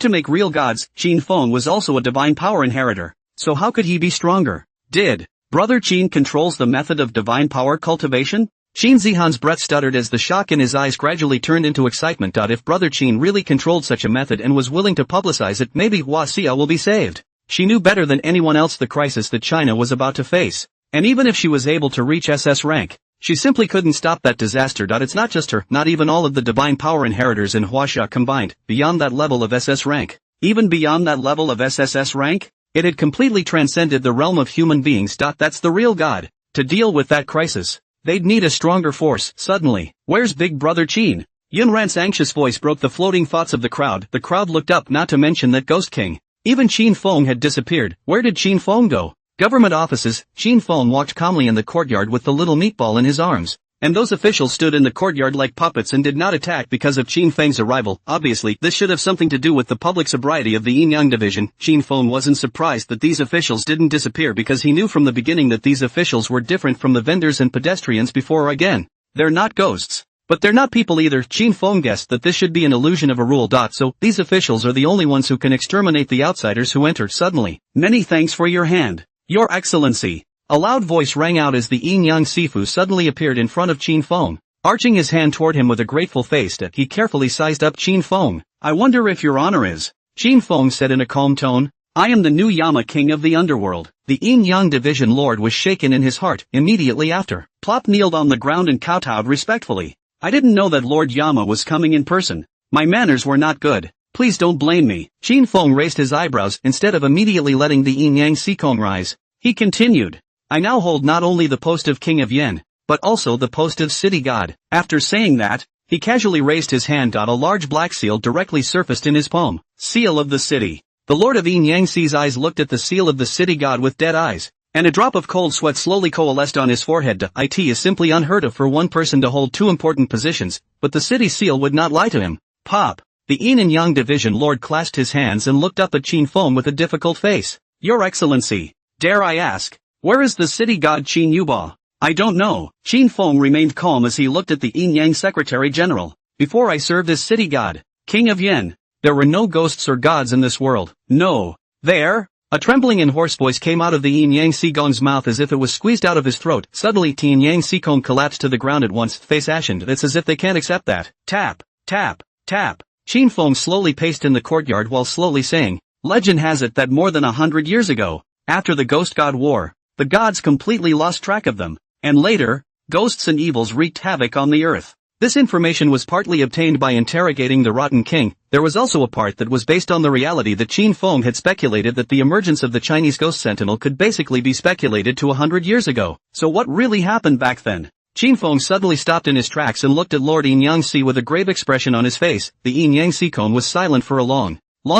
to make real gods. Qin Feng was also a divine power inheritor, so how could he be stronger? Did Brother Qin controls the method of divine power cultivation? Qin Zihan's breath stuttered as the shock in his eyes gradually turned into excitement. If Brother Qin really controlled such a method and was willing to publicize it, maybe Huaxia will be saved. She knew better than anyone else the crisis that China was about to face. And even if she was able to reach SS rank, she simply couldn't stop that disaster. It's not just her, not even all of the divine power inheritors in Huaxia combined, beyond that level of SS rank. Even beyond that level of SSS rank, it had completely transcended the realm of human beings. That's the real god. To deal with that crisis, they'd need a stronger force. Suddenly, where's Big Brother Qin? Yun Ran's anxious voice broke the floating thoughts of the crowd. The crowd looked up, not to mention that Ghost King. Even Qin Feng had disappeared. Where did Qin Feng go? Government offices. Qin Feng walked calmly in the courtyard with the little meatball in his arms. And those officials stood in the courtyard like puppets and did not attack because of Qin Feng's arrival. Obviously, this should have something to do with the public sobriety of the Yin-Yang division. Qin Feng wasn't surprised that these officials didn't disappear because he knew from the beginning that these officials were different from the vendors and pedestrians before. Again, they're not ghosts. But they're not people either. Qin Feng guessed that this should be an illusion of a rule. So, these officials are the only ones who can exterminate the outsiders who enter. Suddenly, many thanks for your hand, Your Excellency. A loud voice rang out as the Yin-Yang Sifu suddenly appeared in front of Qin Feng. Arching his hand toward him with a grateful face, he carefully sized up Qin Feng. I wonder if your honor is. Qin Feng said in a calm tone. I am the new Yama king of the Underworld. The Yin-Yang division lord was shaken in his heart. Immediately after, Plop kneeled on the ground and kowtowed respectfully. I didn't know that Lord Yama was coming in person. My manners were not good. Please don't blame me. Qin Feng raised his eyebrows instead of immediately letting the Yin-Yang Sikong rise. He continued. I now hold not only the post of King of Yen, but also the post of City God. After saying that, he casually raised his hand. A large black seal directly surfaced in his palm. Seal of the city. The Lord of Yin-Yang Si's eyes looked at the seal of the City God with dead eyes, and a drop of cold sweat slowly coalesced on his forehead. It is simply unheard of for one person to hold two important positions, but the city seal would not lie to him. Pop. The Yin and Yang division lord clasped his hands and looked up at Qin Feng with a difficult face. Your Excellency, dare I ask, where is the city god Qin Yuba? I don't know. Qin Feng remained calm as he looked at the Yin-Yang Secretary General. Before I served as city god, King of Yen, there were no ghosts or gods in this world. No. There? A trembling and hoarse voice came out of the Yin-Yang Sigong's mouth as if it was squeezed out of his throat. Suddenly Yin-Yang Sikong collapsed to the ground at once, face ashened. It's as if they can't accept that. Tap, tap, tap. Qin Feng slowly paced in the courtyard while slowly saying, legend has it that more than 100 years ago, after the Ghost God War, the gods completely lost track of them, and later, Ghosts and evils wreaked havoc on the earth. This information was partly obtained by interrogating the Rotten King. There was also a part that was based on the reality that Qin Feng had speculated that the emergence of the Chinese ghost sentinel could basically be speculated to 100 years ago. So what really happened back then? Qin Feng suddenly stopped in his tracks and looked at Lord Yin Yangtze with a grave expression on his face. The Yin Yangtze cone was silent for a long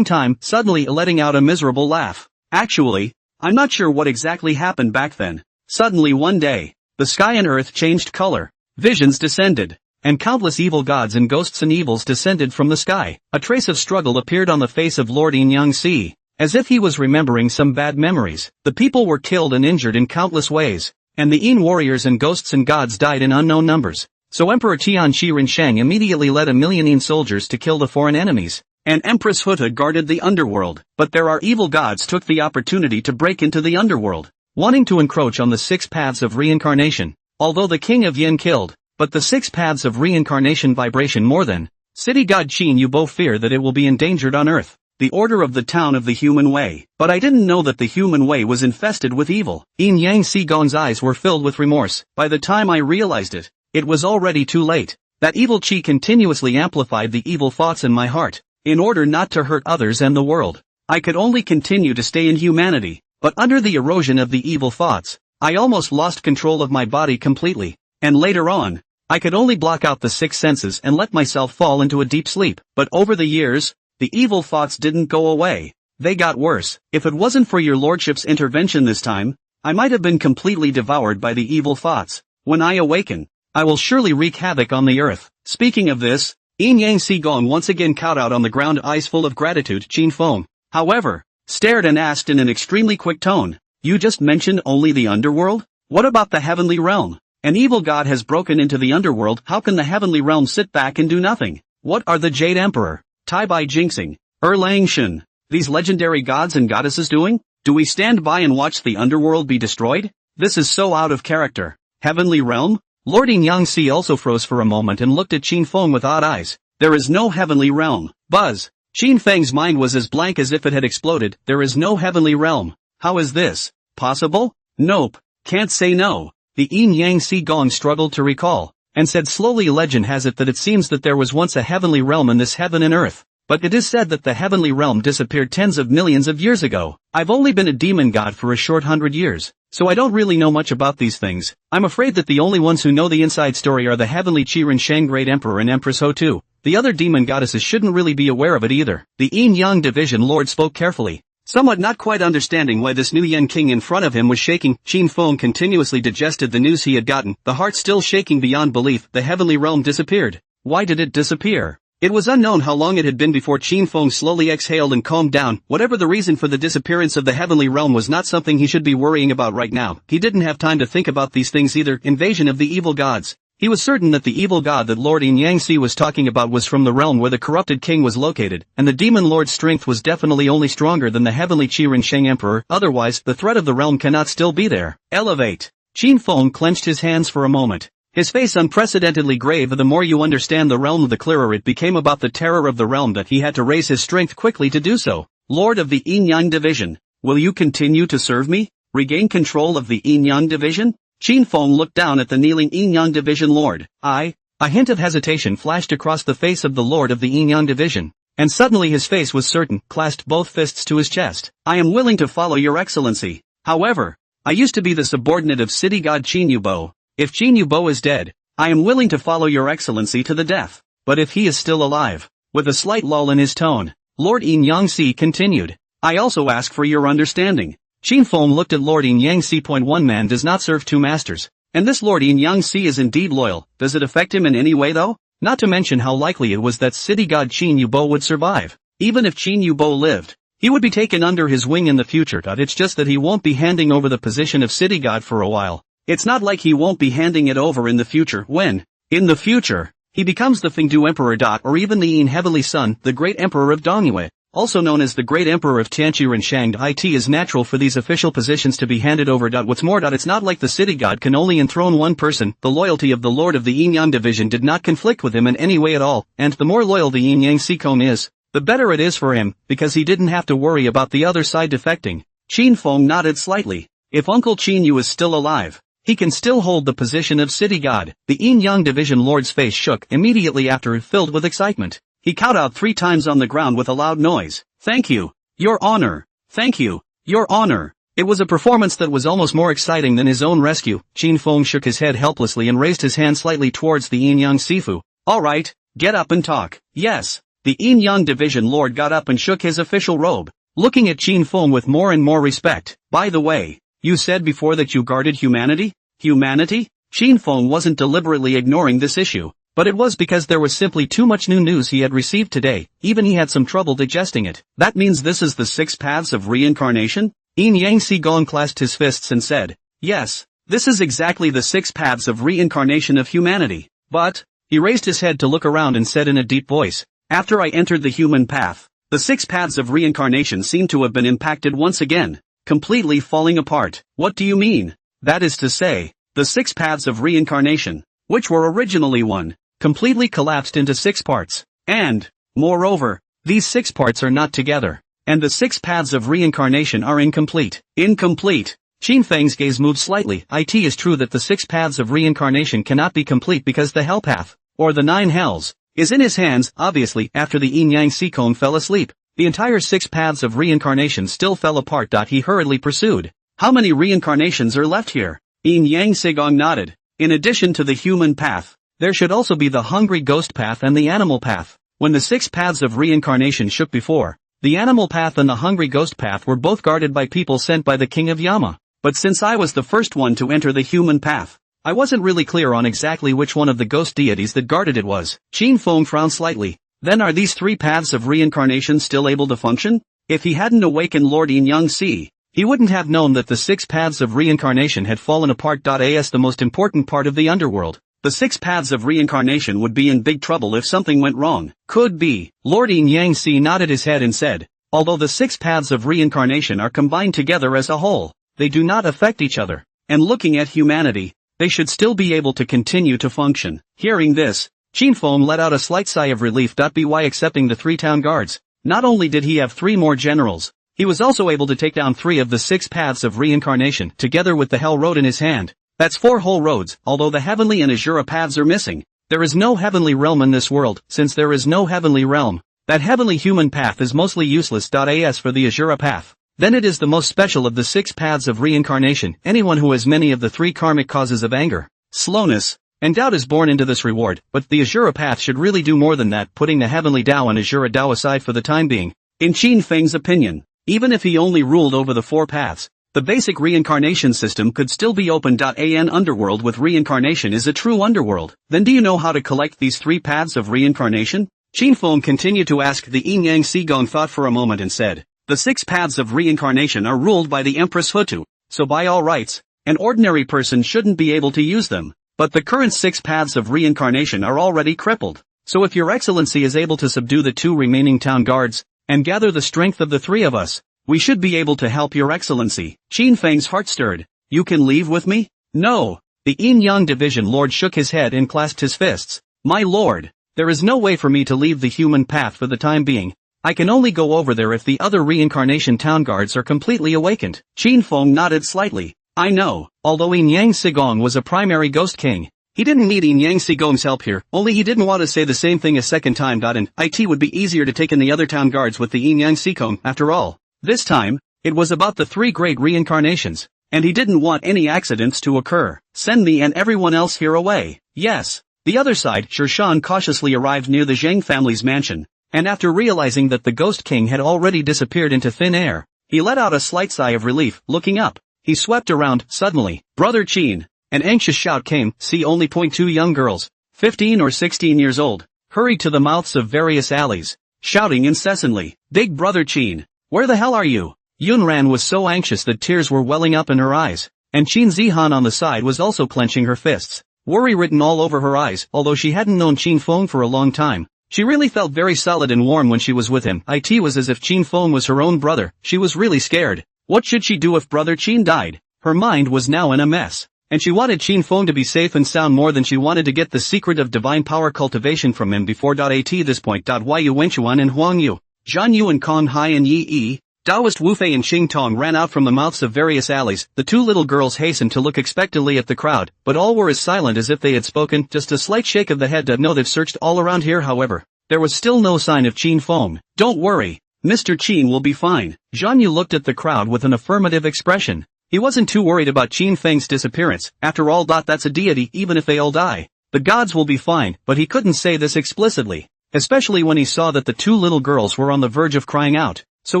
time, suddenly letting out a miserable laugh. Actually, I'm not sure what exactly happened back then. Suddenly one day, the sky and earth changed color. Visions descended, and countless evil gods and ghosts and evils descended from the sky. A trace of struggle appeared on the face of Lord Yin Yangtze, as if he was remembering some bad memories. The people were killed and injured in countless ways, and the Yin warriors and ghosts and gods died in unknown numbers. So Emperor Tian Rinsheng immediately led 1,000,000 Yin soldiers to kill the foreign enemies, and Empress Huta guarded the underworld. But there are evil gods took the opportunity to break into the underworld, wanting to encroach on the 6 paths of reincarnation. Although the king of Yin killed, but the 6 paths of reincarnation vibration more than city god Qin Yubo fear that it will be endangered on earth. The order of the town of the human way. But I didn't know that the human way was infested with evil. Yin Yangtze Gong's eyes were filled with remorse. By the time I realized it, it was already too late. That evil chi continuously amplified the evil thoughts in my heart, in order not to hurt others and the world. I could only continue to stay in humanity, but under the erosion of the evil thoughts, I almost lost control of my body completely. And later on, I could only block out the 6 senses and let myself fall into a deep sleep. But over the years, the evil thoughts didn't go away. They got worse. If it wasn't for your lordship's intervention this time, I might have been completely devoured by the evil thoughts. When I awaken, I will surely wreak havoc on the earth. Speaking of this, Yin Yangtze Gong once again cowed out on the ground, eyes full of gratitude. Qin Feng, however, stared and asked in an extremely quick tone, "You just mentioned only the underworld? What about the heavenly realm? An evil god has broken into the underworld. How can the heavenly realm sit back and do nothing? What are the Jade Emperor, Tai Bai Jinxing, Lang Shen, these legendary gods and goddesses doing? Do we stand by and watch the underworld be destroyed? This is so out of character. Heavenly realm?" Lord Yin Yangtze also froze for a moment and looked at Qin Feng with odd eyes. "There is no heavenly realm." Buzz. Qin Feng's mind was as blank as if it had exploded. There is no heavenly realm. How is this possible? Nope. Can't say no. The Yin Yangtze Gong struggled to recall, and said slowly, "Legend has it that it seems that there was once a heavenly realm in this heaven and earth. But it is said that the heavenly realm disappeared tens of millions of years ago. I've only been a demon god for a short 100 years, so I don't really know much about these things. I'm afraid that the only ones who know the inside story are the heavenly Qiren Shang Great Emperor and Empress Ho-Tu. The other demon goddesses shouldn't really be aware of it either." The Yin-Yang Division Lord spoke carefully, somewhat not quite understanding why this new Yen king in front of him was shaking. Qin Feng continuously digested the news he had gotten, the heart still shaking beyond belief. The heavenly realm disappeared. Why did it disappear? It was unknown how long it had been before Qin Feng slowly exhaled and calmed down. Whatever the reason for the disappearance of the heavenly realm was not something he should be worrying about right now. He didn't have time to think about these things either. Invasion of the evil gods. He was certain that the evil god that Lord Yin Yangtze was talking about was from the realm where the corrupted king was located, and the demon lord's strength was definitely only stronger than the heavenly Qiren Shang Emperor. Otherwise, the threat of the realm cannot still be there. Elevate. Qin Feng clenched his hands for a moment, his face unprecedentedly grave. The more you understand the realm, the clearer it became about the terror of the realm that he had to raise his strength quickly to do so. Lord of the Yin-Yang Division, will you continue to serve me? Regain control of the Yin-Yang Division? Qin Feng looked down at the kneeling Yin-Yang Division Lord. A hint of hesitation flashed across the face of the Lord of the Yin-Yang Division, and suddenly his face was certain, clasped both fists to his chest. "I am willing to follow your excellency. However, I used to be the subordinate of city god Qin Yubo. If Qin Yubo is dead, I am willing to follow your excellency to the death. But if he is still alive," with a slight lull in his tone, Lord Yin Yangtze continued, "I also ask for your understanding." Qin Feng looked at Lord Yin Yangtze. One man does not serve 2 masters, and this Lord Yin Yangtze is indeed loyal. Does it affect him in any way though? Not to mention how likely it was that city god Qin Yubo would survive. Even if Qin Yubo lived, he would be taken under his wing in the future. It's just that he won't be handing over the position of city god for a while. It's not like he won't be handing it over in the future. When, in the future, he becomes the Fengdu Emperor. Or even the Yin Heavenly Son, the Great Emperor of Dongyue, also known as the Great Emperor of Tianqiren Shang. It is natural for these official positions to be handed over. What's more, it's not like the city god can only enthrone one person. The loyalty of the Lord of the Yin-Yang Division did not conflict with him in any way at all, and the more loyal the Yin-Yang Sikon is, the better it is for him, because he didn't have to worry about the other side defecting. Qin Feng nodded slightly. If Uncle Qin Yu is still alive, he can still hold the position of city god. The Yin-Yang Division Lord's face shook immediately after, filled with excitement. He kowed out 3 times on the ground with a loud noise. Thank you, Your Honor. Thank you, Your Honor. It was a performance that was almost more exciting than his own rescue. Qin Feng shook his head helplessly and raised his hand slightly towards the Yin-Yang Sifu. Alright, get up and talk. Yes. The Yin-Yang Division Lord got up and shook his official robe, looking at Qin Feng with more and more respect. By the way, you said before that you guarded humanity? Humanity? Qin Feng wasn't deliberately ignoring this issue, but it was because there was simply too much new news he had received today. Even he had some trouble digesting it. That means this is the 6 paths of reincarnation? Yin Yang Sigong clasped his fists and said, yes, this is exactly the 6 paths of reincarnation of humanity. But, he raised his head to look around and said in a deep voice, after I entered the human path, the 6 paths of reincarnation seem to have been impacted once again, completely falling apart. What do you mean? That is to say, the 6 paths of reincarnation, which were originally one, completely collapsed into 6 parts. And, moreover, these 6 parts are not together. And the 6 paths of reincarnation are incomplete. Incomplete. Qin Feng's gaze moved slightly. It is true that the 6 paths of reincarnation cannot be complete because the hell path, or the 9 hells, is in his hands. Obviously, after the Yin Yang Sikon fell asleep, the entire 6 paths of reincarnation still fell apart. He hurriedly pursued. How many reincarnations are left here? Yin Yang Sigong nodded. In addition to the human path, there should also be the hungry ghost path and the animal path. When the 6 paths of reincarnation shook before, the animal path and the hungry ghost path were both guarded by people sent by the king of Yama. But since I was the first one to enter the human path, I wasn't really clear on exactly which one of the ghost deities that guarded it was. Qin Feng frowned slightly. Then are these 3 paths of reincarnation still able to function? If he hadn't awakened Lord Yin Yang Si, he wouldn't have known that the 6 paths of reincarnation had fallen apart. As the most important part of the underworld, the 6 paths of reincarnation would be in big trouble if something went wrong. Could be. Lord Yin Yang Si nodded his head and said, although the 6 paths of reincarnation are combined together as a whole, they do not affect each other. And looking at humanity, they should still be able to continue to function. Hearing this, Qin Feng let out a slight sigh of relief. By accepting the 3 town guards, not only did he have 3 more generals, he was also able to take down 3 of the 6 paths of reincarnation, together with the Hell Road in his hand. That's 4 whole roads. Although the Heavenly and Azura paths are missing, there is no heavenly realm in this world. Since there is no heavenly realm, that heavenly human path is mostly useless. As for the Azura path, then it is the most special of the 6 paths of reincarnation. Anyone who has many of the 3 karmic causes of anger, slowness, and doubt is born into this reward. But the Azura path should really do more than that, putting the heavenly Tao and Azura Tao aside for the time being. In Qin Feng's opinion, even if he only ruled over the 4 paths, the basic reincarnation system could still be open. An underworld with reincarnation is a true underworld. Then do you know how to collect these 3 paths of reincarnation? Qin Feng continued to ask. The Yin Yang Sigong thought for a moment and said, the 6 paths of reincarnation are ruled by the Empress Hutu, so by all rights, an ordinary person shouldn't be able to use them. But the current 6 paths of reincarnation are already crippled. So if your excellency is able to subdue the 2 remaining town guards, and gather the strength of the 3 of us, we should be able to help your excellency. Qin Feng's heart stirred. You can leave with me? No. The Yin Yang Division Lord shook his head and clasped his fists. My lord, there is no way for me to leave the human path for the time being. I can only go over there if the other reincarnation town guards are completely awakened. Qin Feng nodded slightly. I know. Although Yin Yang Sigong was a primary ghost king, he didn't need Yin Yang Sigong's help here, only he didn't want to say the same thing a second time. And it would be easier to take in the other town guards with the Yin Yang Sigong. After all, this time, it was about the 3 great reincarnations, and he didn't want any accidents to occur. Send me and everyone else here away. Yes. The other side, Shirshan cautiously arrived near the Zhang family's mansion, and after realizing that the Ghost King had already disappeared into thin air, he let out a slight sigh of relief. Looking up, he swept around. Suddenly, Brother Qin, an anxious shout came. See only 2 young girls, 15 or 16 years old, hurried to the mouths of various alleys, shouting incessantly, Big Brother Qin, where the hell are you? Yunran was so anxious that tears were welling up in her eyes, and Qin Zihan on the side was also clenching her fists, worry written all over her eyes. Although she hadn't known Qin Feng for a long time, she really felt very solid and warm when she was with him. It was as if Qin Feng was her own brother. She was really scared. What should she do if Brother Qin died? Her mind was now in a mess, and she wanted Qin Feng to be safe and sound more than she wanted to get the secret of divine power cultivation from him before. At this point, Yu Wenchuan and Huang Yu, Zhan Yu and Kong Hai and Yi Yi, Taoist Wu Fei and Qing Tong ran out from the mouths of various alleys. The two little girls hastened to look expectantly at the crowd, but all were as silent as if they had spoken, just a slight shake of the head to know they've searched all around here. However, there was still no sign of Qin Feng. Don't worry, Mr. Qin will be fine. Zhan Yu looked at the crowd with an affirmative expression. He wasn't too worried about Qin Feng's disappearance. After all, that's a deity. Even if they all die, the gods will be fine. But he couldn't say this explicitly, especially when he saw that the two little girls were on the verge of crying out. So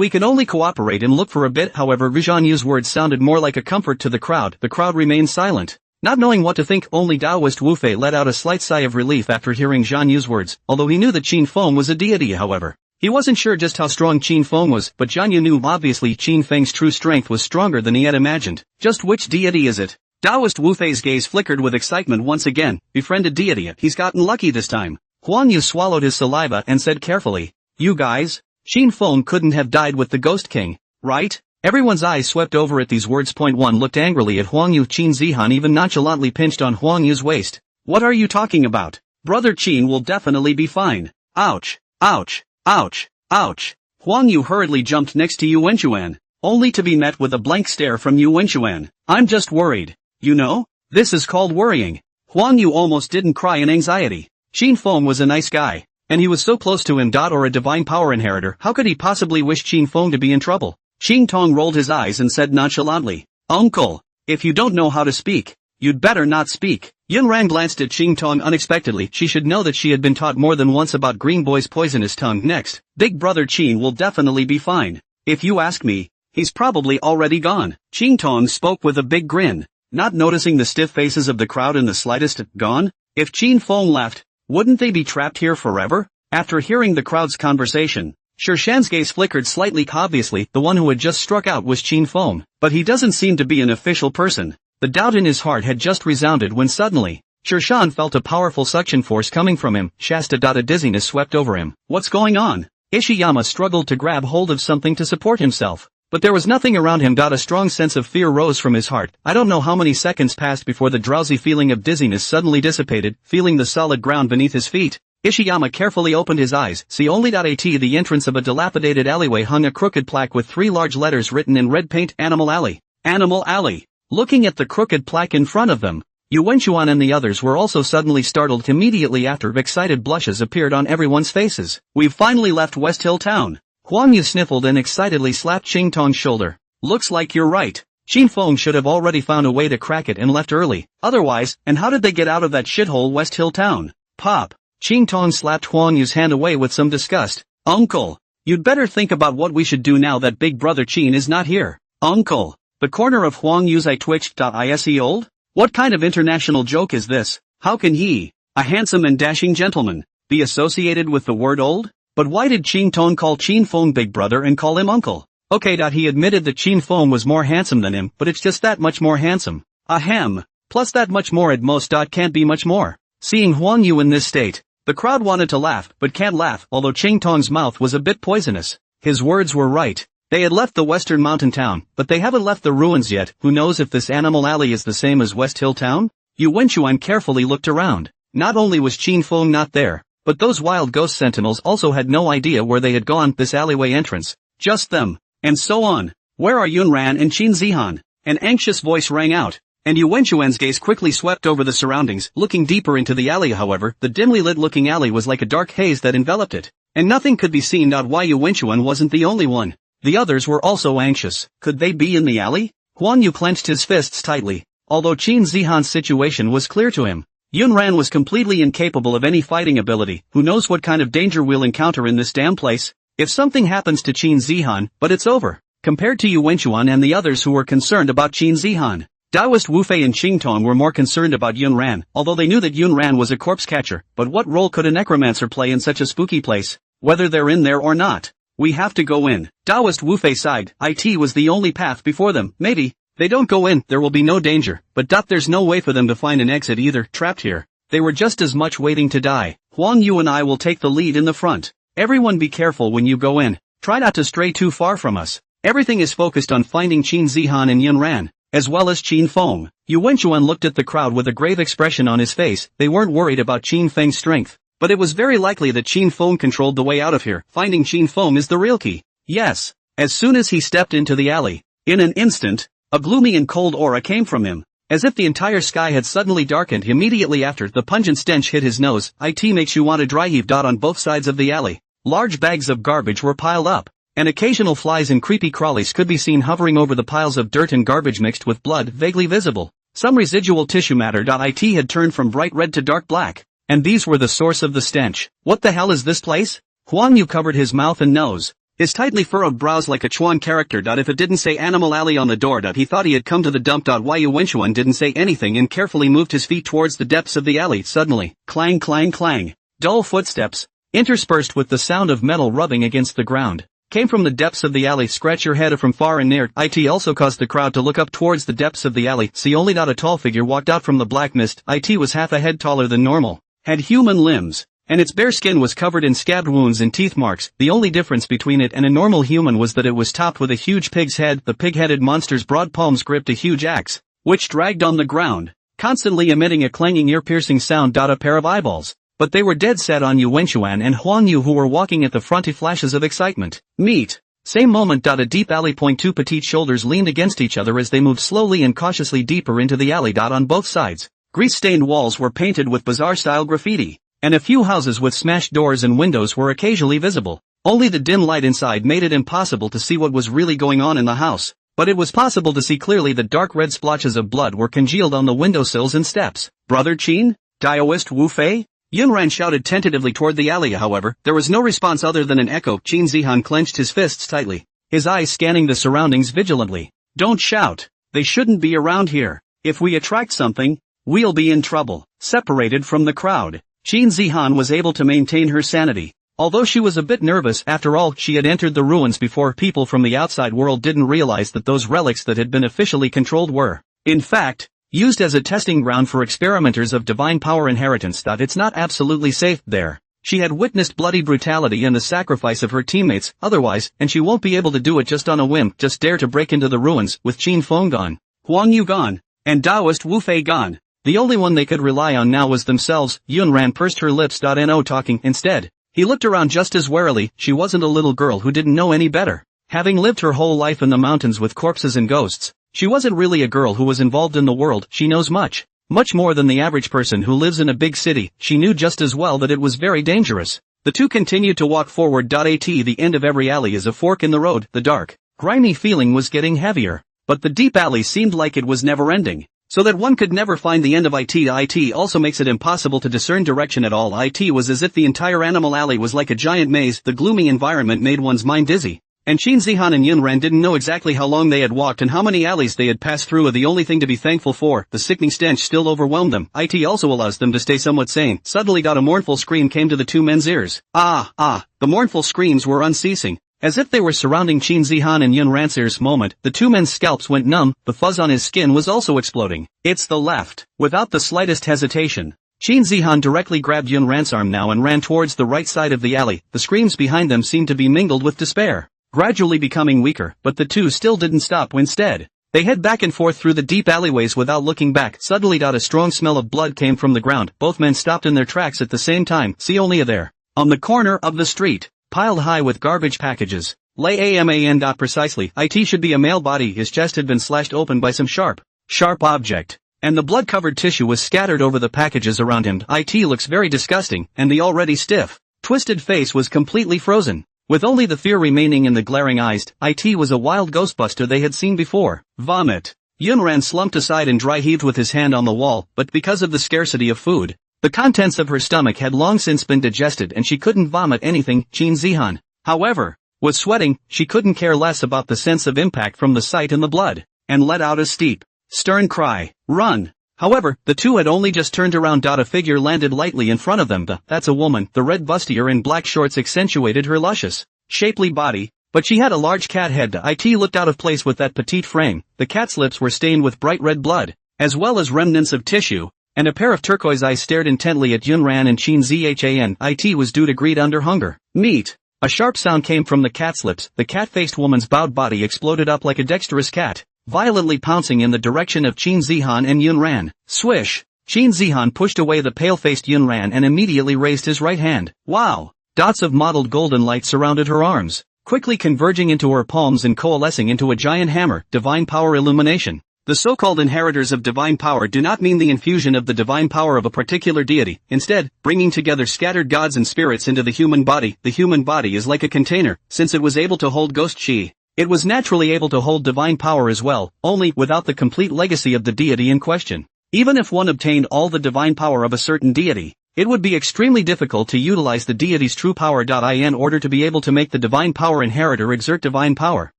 he could only cooperate and look for a bit. However, Zhan Yu's words sounded more like a comfort to the crowd. The crowd remained silent, not knowing what to think. Only Taoist Wu Fei let out a slight sigh of relief after hearing Zhan Yu's words. Although he knew that Qin Feng was a deity, however, he wasn't sure just how strong Qin Feng was. But Zhan Yu knew obviously Qin Feng's true strength was stronger than he had imagined. Just which deity is it? Taoist Wu Fei's gaze flickered with excitement once again. Befriended deity. He's gotten lucky this time. Huang Yu swallowed his saliva and said carefully, "You guys, Qin Feng couldn't have died with the Ghost King, right?" Everyone's eyes swept over at these words. Point one looked angrily at Huang Yu. Qin Zihan even nonchalantly pinched on Huang Yu's waist. "What are you talking about? Brother Qin will definitely be fine." Ouch, ouch, ouch, ouch. Huang Yu hurriedly jumped next to Yu Wenchuan, only to be met with a blank stare from Yu Wenchuan. "I'm just worried. You know, this is called worrying." Huang Yu almost didn't cry in anxiety. Qin Feng was a nice guy, and he was so close to him. Or a divine power inheritor. How could he possibly wish Qin Feng to be in trouble? Qing Tong rolled his eyes and said nonchalantly, "Uncle, if you don't know how to speak, you'd better not speak." Yun Ran glanced at Qing Tong unexpectedly. She should know that she had been taught more than once about Green Boy's poisonous tongue. "Next, Big Brother Qin will definitely be fine. If you ask me, he's probably already gone." Qing Tong spoke with a big grin, not noticing the stiff faces of the crowd in the slightest. Gone? If Qin Feng left, wouldn't they be trapped here forever? After hearing the crowd's conversation, Shan's gaze flickered slightly. Obviously, the one who had just struck out was Qin Feng, but he doesn't seem to be an official person. The doubt in his heart had just resounded when suddenly, Shan felt a powerful suction force coming from him. Shasta. A dizziness swept over him. What's going on? Ishiyama struggled to grab hold of something to support himself, but there was nothing around him. A strong sense of fear rose from his heart. I don't know how many seconds passed before the drowsy feeling of dizziness suddenly dissipated. Feeling the solid ground beneath his feet, Ishiyama carefully opened his eyes. See only. At the entrance of a dilapidated alleyway hung a crooked plaque with 3 large letters written in red paint. Animal Alley. Animal Alley. Looking at the crooked plaque in front of them, Yu Wenchuan and the others were also suddenly startled. Immediately after, excited blushes appeared on everyone's faces. "We've finally left West Hill Town." Huang Yu sniffled and excitedly slapped Qing Tong's shoulder. "Looks like you're right. Qin Feng should have already found a way to crack it and left early. Otherwise, and how did they get out of that shithole West Hill Town?" "Pop." Qing Tong slapped Huang Yu's hand away with some disgust. "Uncle, you'd better think about what we should do now that Big Brother Qin is not here." "Uncle." The corner of Huang Yu's eye twitched. Is he old? What kind of international joke is this? How can he, a handsome and dashing gentleman, be associated with the word old? But why did Qing Tong call Qin Feng big brother and call him uncle? Okay. He admitted that Qin Feng was more handsome than him, but it's just that much more handsome. Ahem. Plus that much more at most. Can't be much more. Seeing Huang Yu in this state, the crowd wanted to laugh, but can't laugh. Although Qing Tong's mouth was a bit poisonous, his words were right. They had left the western mountain town, but they haven't left the ruins yet. Who knows if this Animal Alley is the same as West Hill Town? Yu Wenchuan carefully looked around. Not only was Qin Feng not there, but those wild ghost sentinels also had no idea where they had gone. This alleyway entrance, just them, and so on. "Where are Yun Ran and Qin Zihan?" An anxious voice rang out, and Yu Wenchuan's gaze quickly swept over the surroundings. Looking deeper into the alley, however, the dimly lit-looking alley was like a dark haze that enveloped it, and nothing could be seen. Why Yu Wenchuan wasn't the only one. The others were also anxious. Could they be in the alley? Huang Yu clenched his fists tightly. Although Qin Zihan's situation was clear to him, Yun Ran was completely incapable of any fighting ability. Who knows what kind of danger we'll encounter in this damn place? If something happens to Qin Zihan, but it's over. Compared to Yu Wenchuan and the others who were concerned about Qin Zihan, Taoist Wu Fei and Qing Tong were more concerned about Yun Ran, although they knew that Yun Ran was a corpse catcher. But what role could a necromancer play in such a spooky place? Whether they're in there or not, we have to go in. Taoist Wu Fei sighed. It was the only path before them. Maybe they don't go in, there will be no danger. But there's no way for them to find an exit either. Trapped here, they were just as much waiting to die. Huang Yu and I will take the lead in the front. Everyone be careful when you go in. Try not to stray too far from us. Everything is focused on finding Qin Zihan and Yun Ran, as well as Qin Feng. Yu Wenchuan looked at the crowd with a grave expression on his face. They weren't worried about Qin Feng's strength, but it was very likely that Qin Feng controlled the way out of here. Finding Qin Feng is the real key. Yes, As soon as he stepped into the alley, in an instant, a gloomy and cold aura came from him, as if the entire sky had suddenly darkened. Immediately after, the pungent stench hit his nose. It makes you want to dry heave. On both sides of the alley, large bags of garbage were piled up, and occasional flies and creepy crawlies could be seen hovering over the piles of dirt and garbage mixed with blood, vaguely visible. Some residual tissue matter. It had turned from bright red to dark black, and these were the source of the stench. What the hell is this place? Huang Yu covered his mouth and nose, his tightly furrowed brows like a Chuan character. If it didn't say Animal Alley on the door, he thought he had come to the dump. Yu Wenchuan didn't say anything and carefully moved his feet towards the depths of the alley. Suddenly, clang clang clang, dull footsteps, interspersed with the sound of metal rubbing against the ground, came from the depths of the alley. Scratch your head from far and near. It also caused the crowd to look up towards the depths of the alley. See only a tall figure walked out from the black mist. It was half a head taller than normal, had human limbs, and its bare skin was covered in scabbed wounds and teeth marks. The only difference between it and a normal human was that it was topped with a huge pig's head. The pig-headed monster's broad palms gripped a huge axe, which dragged on the ground, constantly emitting a clanging ear-piercing sound. A pair of eyeballs, but they were dead set on Yu Wenchuan and Huang Yu, who were walking at the front. Flashes of excitement. Meet. Same moment. A deep alley. Two petite shoulders leaned against each other as they moved slowly and cautiously deeper into the alley. On both sides, grease-stained walls were painted with bizarre-style graffiti, and a few houses with smashed doors and windows were occasionally visible. Only the dim light inside made it impossible to see what was really going on in the house, but it was possible to see clearly that dark red splotches of blood were congealed on the windowsills and steps. Brother Qin? Daoist Wu Fei? Yunran shouted tentatively toward the alley. However, there was no response other than an echo. Qin Zihan clenched his fists tightly, his eyes scanning the surroundings vigilantly. Don't shout. They shouldn't be around here. If we attract something, we'll be in trouble. Separated from the crowd, Qin Zihan was able to maintain her sanity. Although she was a bit nervous, after all, she had entered the ruins before. People from the outside world didn't realize that those relics that had been officially controlled were, in fact, used as a testing ground for experimenters of divine power inheritance. It's not absolutely safe there. She had witnessed bloody brutality and the sacrifice of her teammates, otherwise, and she won't be able to do it just on a whim. Just dare to break into the ruins. With Qin Feng gone, Huang Yu gone, and Daoist Wu Fei gone, the only one they could rely on now was themselves. Yunran pursed her lips. No talking. Instead, he looked around just as warily. She wasn't a little girl who didn't know any better. Having lived her whole life in the mountains with corpses and ghosts, she wasn't really a girl who was involved in the world. She knows much more than the average person who lives in a big city. She knew just as well that it was very dangerous. The two continued to walk forward. The end of every alley is a fork in the road. The dark, grimy feeling was getting heavier, but the deep alley seemed like it was never ending, so that one could never find the end of it. It also makes it impossible to discern direction at all. It was as if the entire animal alley was like a giant maze. The gloomy environment made one's mind dizzy, and Qin Zihan and Yunran didn't know exactly how long they had walked and how many alleys they had passed through. The only thing to be thankful for, the sickening stench still overwhelmed them. It also allows them to stay somewhat sane. Suddenly, a mournful scream came to the two men's ears. The mournful screams were unceasing, as if they were surrounding Qin Zihan and Yunran's ears. Moment, the two men's scalps went numb. The fuzz on his skin was also exploding. It's the left. Without the slightest hesitation, Qin Zihan directly grabbed Yunran's arm now and ran towards the right side of the alley. The screams behind them seemed to be mingled with despair, gradually becoming weaker, but the two still didn't stop. Instead, they head back and forth through the deep alleyways without looking back. Suddenly, a strong smell of blood came from the ground. Both men stopped in their tracks at the same time. See only there, on the corner of the street, piled high with garbage packages, lay a man. Precisely, it should be a male body. His chest had been slashed open by some sharp object, and the blood-covered tissue was scattered over the packages around him. It looks very disgusting, and the already stiff, twisted face was completely frozen, with only the fear remaining in the glaring eyes. It was a wild ghostbuster they had seen before. Vomit. Yunran slumped aside and dry-heaved with his hand on the wall, but because of the scarcity of food, the contents of her stomach had long since been digested and she couldn't vomit anything. Qin Zihan, however, was sweating. She couldn't care less about the sense of impact from the sight and the blood, and let out a steep, stern cry. Run! However, the two had only just turned around. A figure landed lightly in front of them. That's a woman. The red bustier in black shorts accentuated her luscious, shapely body, but she had a large cat head. It looked out of place with that petite frame. The cat's lips were stained with bright red blood, as well as remnants of tissue, and a pair of turquoise eyes stared intently at Yunran and Qin Zhan. It was due to greed under hunger. Meat. A sharp sound came from the cat's lips. The cat-faced woman's bowed body exploded up like a dexterous cat, violently pouncing in the direction of Qin Zihan and Yunran. Swish! Qin Zihan pushed away the pale-faced Yunran and immediately raised his right hand. Wow! Dots of mottled golden light surrounded her arms, quickly converging into her palms and coalescing into a giant hammer, divine power illumination. The so-called inheritors of divine power do not mean the infusion of the divine power of a particular deity, instead, bringing together scattered gods and spirits into the human body. The human body is like a container, since it was able to hold ghost chi. It was naturally able to hold divine power as well, only without the complete legacy of the deity in question. Even if one obtained all the divine power of a certain deity, it would be extremely difficult to utilize the deity's true power. In order to be able to make the divine power inheritor exert divine power.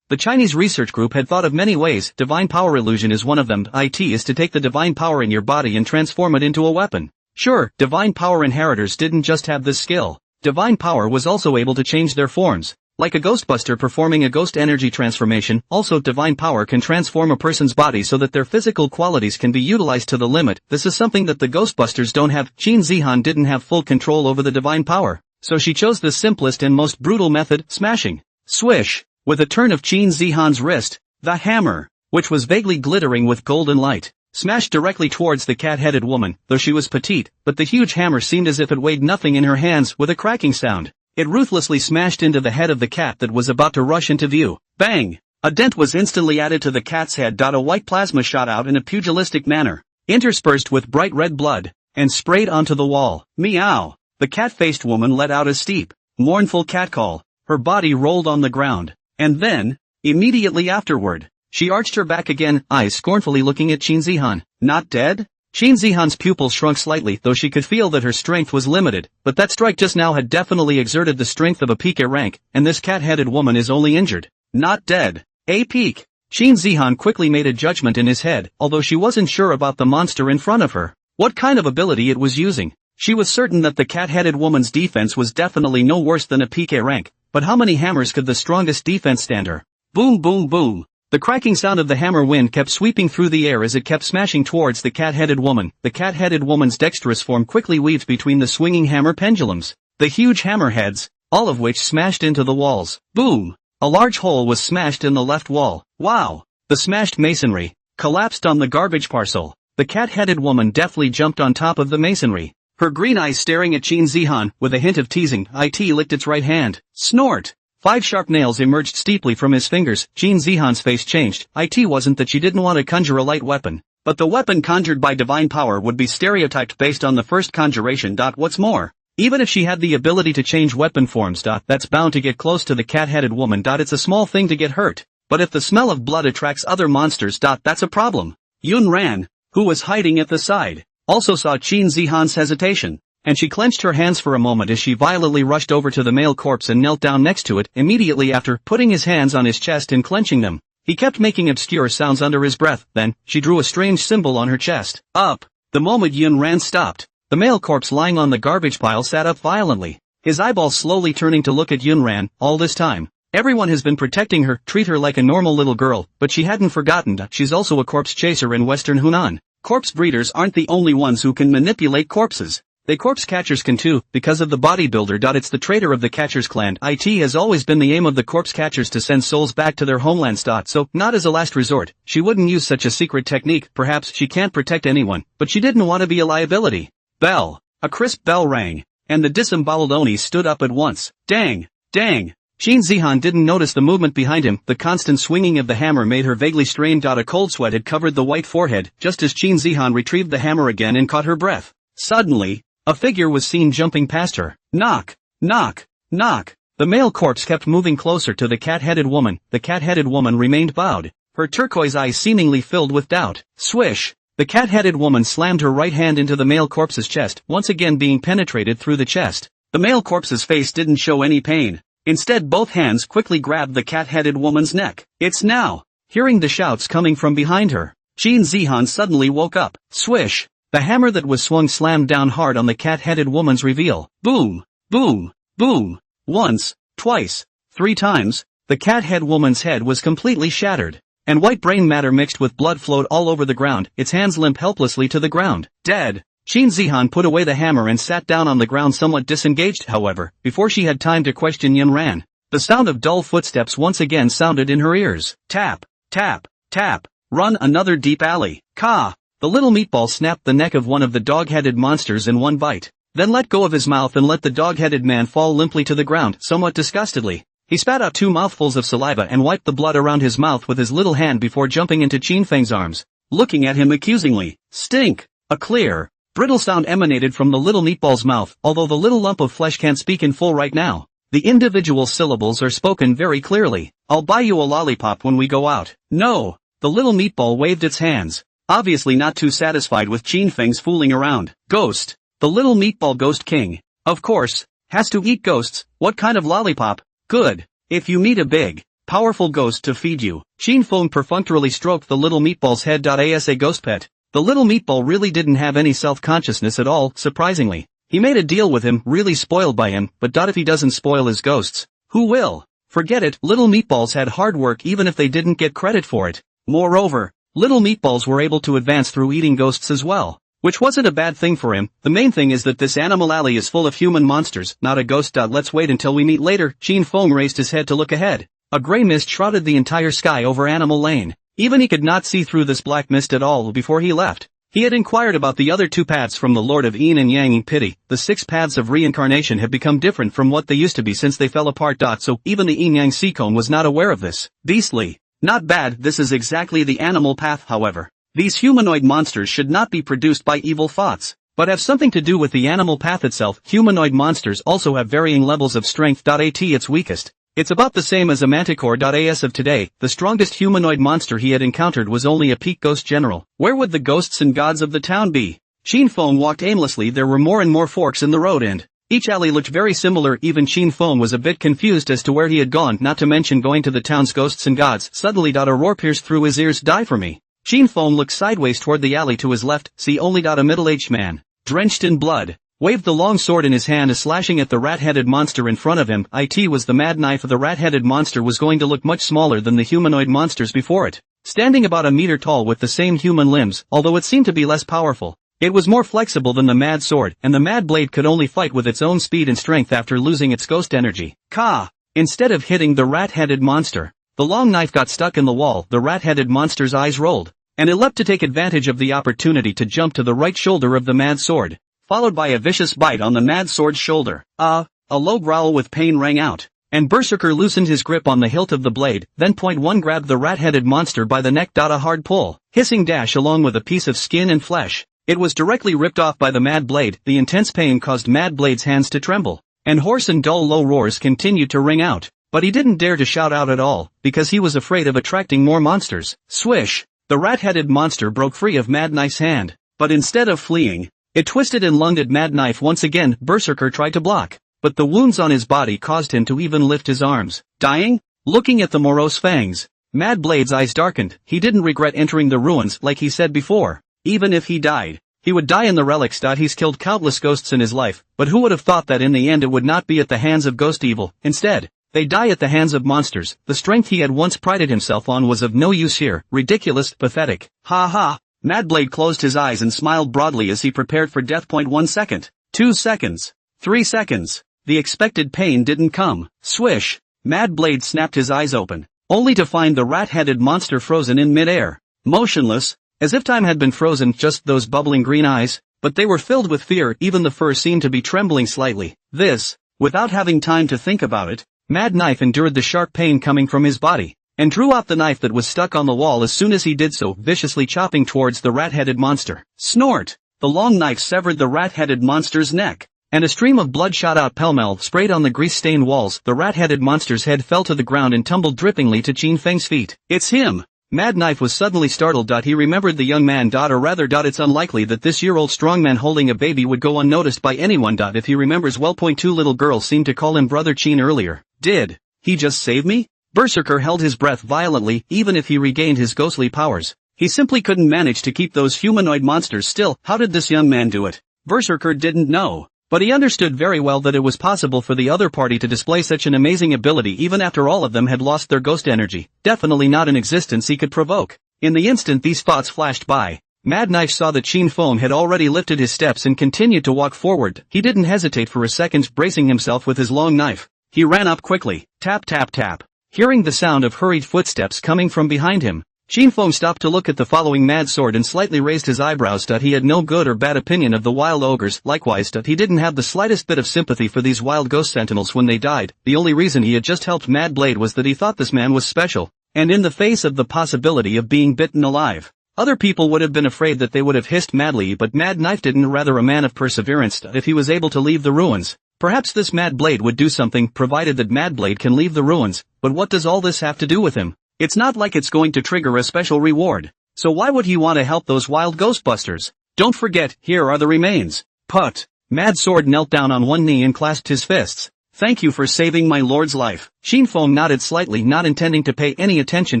The Chinese research group had thought of many ways. Divine power illusion is one of them. It is to take the divine power in your body and transform it into a weapon. Sure, divine power inheritors didn't just have this skill. Divine power was also able to change their forms. Like a ghostbuster performing a ghost energy transformation, also divine power can transform a person's body so that their physical qualities can be utilized to the limit. This is something that the ghostbusters don't have. Qin Zihan didn't have full control over the divine power, so she chose the simplest and most brutal method, smashing. Swish! With a turn of Qin Zihan's wrist, the hammer, which was vaguely glittering with golden light, smashed directly towards the cat-headed woman. Though she was petite, but the huge hammer seemed as if it weighed nothing in her hands. With a cracking sound, it ruthlessly smashed into the head of the cat that was about to rush into view. Bang! A dent was instantly added to the cat's head. A white plasma shot out in a pugilistic manner, interspersed with bright red blood, and sprayed onto the wall. Meow! The cat-faced woman let out a steep, mournful catcall. Her body rolled on the ground. And then, immediately afterward, she arched her back again, eyes scornfully looking at Qin Zihan. Not dead? Qin Zihan's pupils shrunk slightly, though she could feel that her strength was limited, but that strike just now had definitely exerted the strength of a peak rank, and this cat-headed woman is only injured. Not dead. A peak. Qin Zihan quickly made a judgment in his head, although she wasn't sure about the monster in front of her. What kind of ability it was using. She was certain that the cat-headed woman's defense was definitely no worse than a peak rank. But how many hammers could the strongest defense stand her? Boom boom boom. The cracking sound of the hammer wind kept sweeping through the air as it kept smashing towards the cat-headed woman. The cat-headed woman's dexterous form quickly weaved between the swinging hammer pendulums. The huge hammer heads, all of which smashed into the walls. Boom! A large hole was smashed in the left wall. Wow! The smashed masonry collapsed on the garbage parcel. The cat-headed woman deftly jumped on top of the masonry. Her green eyes staring at Qin Zihan, with a hint of teasing. It licked its right hand. Snort! 5 sharp nails emerged steeply from his fingers. Qin Zihan's face changed. It wasn't that she didn't want to conjure a light weapon, but the weapon conjured by divine power would be stereotyped based on the first conjuration. What's more, even if she had the ability to change weapon forms. That's bound to get close to the cat-headed woman. It's a small thing to get hurt, but if the smell of blood attracts other monsters. That's a problem. Yun Ran, who was hiding at the side, also saw Qin Zihan's hesitation, and she clenched her hands for a moment as she violently rushed over to the male corpse and knelt down next to it. Immediately after, putting his hands on his chest and clenching them, he kept making obscure sounds under his breath. Then, she drew a strange symbol on her chest. Up! The moment Yun Ran stopped, the male corpse lying on the garbage pile sat up violently, his eyeballs slowly turning to look at Yun Ran. All this time, everyone has been protecting her, treat her like a normal little girl, but she hadn't forgotten that she's also a corpse chaser in Western Hunan. Corpse breeders aren't the only ones who can manipulate corpses. They corpse catchers can too, because of the bodybuilder. It's the traitor of the catchers clan. It has always been the aim of the corpse catchers to send souls back to their homelands. So, not as a last resort, she wouldn't use such a secret technique. Perhaps she can't protect anyone, but she didn't want to be a liability. Bell. A crisp bell rang, and the disemboweled Oni stood up at once. Dang! Dang! Qin Zihan didn't notice the movement behind him. The constant swinging of the hammer made her vaguely strained. A cold sweat had covered the white forehead, just as Qin Zihan retrieved the hammer again and caught her breath. Suddenly, a figure was seen jumping past her. Knock! Knock! Knock! The male corpse kept moving closer to the cat-headed woman. The cat-headed woman remained bowed, her turquoise eyes seemingly filled with doubt. Swish! The cat-headed woman slammed her right hand into the male corpse's chest, once again being penetrated through the chest. The male corpse's face didn't show any pain. Instead, both hands quickly grabbed the cat-headed woman's neck. It's now! Hearing the shouts coming from behind her, Qin Zihan suddenly woke up. Swish! The hammer that was swung slammed down hard on the cat-headed woman's reveal. Boom! Boom! Boom! Once, twice, 3 times, the cat-head woman's head was completely shattered, and white brain matter mixed with blood flowed all over the ground. Its hands limp helplessly to the ground. Dead! Qin Zihan put away the hammer and sat down on the ground somewhat disengaged. However, before she had time to question Yun Ran, the sound of dull footsteps once again sounded in her ears. Tap, tap, tap. Run another deep alley. Ka! The little meatball snapped the neck of one of the dog-headed monsters in one bite, then let go of his mouth and let the dog-headed man fall limply to the ground. Somewhat disgustedly, He spat out 2 mouthfuls of saliva and wiped the blood around his mouth with his little hand before jumping into Qin Feng's arms, looking at him accusingly. Stink! A clear, brittle sound emanated from the little meatball's mouth, although the little lump of flesh can't speak in full right now. The individual syllables are spoken very clearly. I'll buy you a lollipop when we go out. No! The little meatball waved its hands, obviously not too satisfied with Qin Feng's fooling around. Ghost! The little meatball ghost king. Of course, has to eat ghosts. What kind of lollipop? Good. If you meet a big, powerful ghost to feed you. Qin Feng perfunctorily stroked the little meatball's head. As a ghost pet, the little meatball really didn't have any self-consciousness at all, surprisingly. He made a deal with him, really spoiled by him, but if he doesn't spoil his ghosts, who will? Forget it, little meatballs had hard work even if they didn't get credit for it. Moreover, little meatballs were able to advance through eating ghosts as well, which wasn't a bad thing for him. The main thing is that this animal alley is full of human monsters, not a ghost. Let's wait until we meet later. Qin Feng raised his head to look ahead. A gray mist shrouded the entire sky over Animal Lane. Even he could not see through this black mist at all before he left. He had inquired about the other 2 paths from the Lord of Yin and Yang. Pity, the 6 paths of reincarnation have become different from what they used to be since they fell apart. So even the Yin Yang Seacone was not aware of this. Beastly. Not bad. This is exactly the animal path. However, these humanoid monsters should not be produced by evil thoughts, but have something to do with the animal path itself. Humanoid monsters also have varying levels of strength. At its weakest, it's about the same as a manticore. As of today, the strongest humanoid monster he had encountered was only a peak ghost general. Where would the ghosts and gods of the town be? Qin Feng walked aimlessly. There were more and more forks in the road and each alley looked very similar. Even Qin Feng was a bit confused as to where he had gone, not to mention going to the town's ghosts and gods. Suddenly a roar pierced through his ears. Die for me. Qin Feng looked sideways toward the alley to his left, see only a middle-aged man, drenched in blood, waved the long sword in his hand, slashing at the rat-headed monster in front of him. It was the mad knife. The rat-headed monster was going to look much smaller than the humanoid monsters before it, standing about a meter tall with the same human limbs, although it seemed to be less powerful. It was more flexible than the mad sword, and the mad blade could only fight with its own speed and strength after losing its ghost energy. Ka! Instead of hitting the rat-headed monster, the long knife got stuck in the wall. The rat-headed monster's eyes rolled, and it leapt to take advantage of the opportunity to jump to the right shoulder of the mad sword, followed by a vicious bite on the mad sword's shoulder. A low growl with pain rang out, and Berserker loosened his grip on the hilt of the blade. Then Point One grabbed the rat-headed monster by the neck. A hard pull, hissing dash along with a piece of skin and flesh. It was directly ripped off by the mad blade. The intense pain caused Mad Blade's hands to tremble, and hoarse and dull low roars continued to ring out. But he didn't dare to shout out at all, because he was afraid of attracting more monsters. Swish! The rat-headed monster broke free of Mad Knife's hand, but instead of fleeing, it twisted and lunged at Mad Knife once again. Berserker tried to block, but the wounds on his body caused him to even lift his arms. Dying? Looking at the morose fangs, Mad Blade's eyes darkened. He didn't regret entering the ruins like he said before. Even if he died, he would die in the relics. He's killed countless ghosts in his life, but who would have thought that in the end it would not be at the hands of ghost evil? Instead, they die at the hands of monsters. The strength he had once prided himself on was of no use here. Ridiculous, pathetic. Ha ha! Mad Blade closed his eyes and smiled broadly as he prepared for death. 1 second, 2 seconds, 3 seconds. The expected pain didn't come. Swish! Mad Blade snapped his eyes open, only to find the rat-headed monster frozen in mid-air, motionless, as if time had been frozen. Just those bubbling green eyes, but they were filled with fear. Even the fur seemed to be trembling slightly. This, without having time to think about it, Mad Knife endured the sharp pain coming from his body, and drew out the knife that was stuck on the wall. As soon as he did so, viciously chopping towards the rat-headed monster. Snort! The long knife severed the rat-headed monster's neck, and a stream of blood shot out pell-mell, sprayed on the grease-stained walls. The rat-headed monster's head fell to the ground and tumbled drippingly to Qin Feng's feet. It's him! Mad Knife was suddenly startled. He remembered the young man. Or rather, it's unlikely that this year-old strongman holding a baby would go unnoticed by anyone. If he remembers well. 2 little girls seemed to call him Brother Qin earlier. Did he just save me? Berserker held his breath violently. Even if he regained his ghostly powers, he simply couldn't manage to keep those humanoid monsters still. How did this young man do it? Berserker didn't know, but he understood very well that it was possible for the other party to display such an amazing ability even after all of them had lost their ghost energy. Definitely not an existence he could provoke. In the instant these thoughts flashed by, Mad Knife saw that Qin Feng had already lifted his steps and continued to walk forward. He didn't hesitate for a second, bracing himself with his long knife. He ran up quickly, tap tap tap. Hearing the sound of hurried footsteps coming from behind him, Shinfeng stopped to look at the following mad sword and slightly raised his eyebrows. He had no good or bad opinion of the wild ogres, likewise he didn't have the slightest bit of sympathy for these wild ghost sentinels when they died. The only reason he had just helped Mad Blade was that he thought this man was special, and in the face of the possibility of being bitten alive. Other people would have been afraid that they would have hissed madly, but Mad Knife didn't. Rather a man of perseverance. If he was able to leave the ruins, perhaps this Mad Blade would do something, provided that Mad Blade can leave the ruins. But what does all this have to do with him? It's not like it's going to trigger a special reward. So why would he want to help those wild ghostbusters? Don't forget, here are the remains. Put. Mad Sword knelt down on one knee and clasped his fists. Thank you for saving my lord's life. Shinfeng nodded slightly, not intending to pay any attention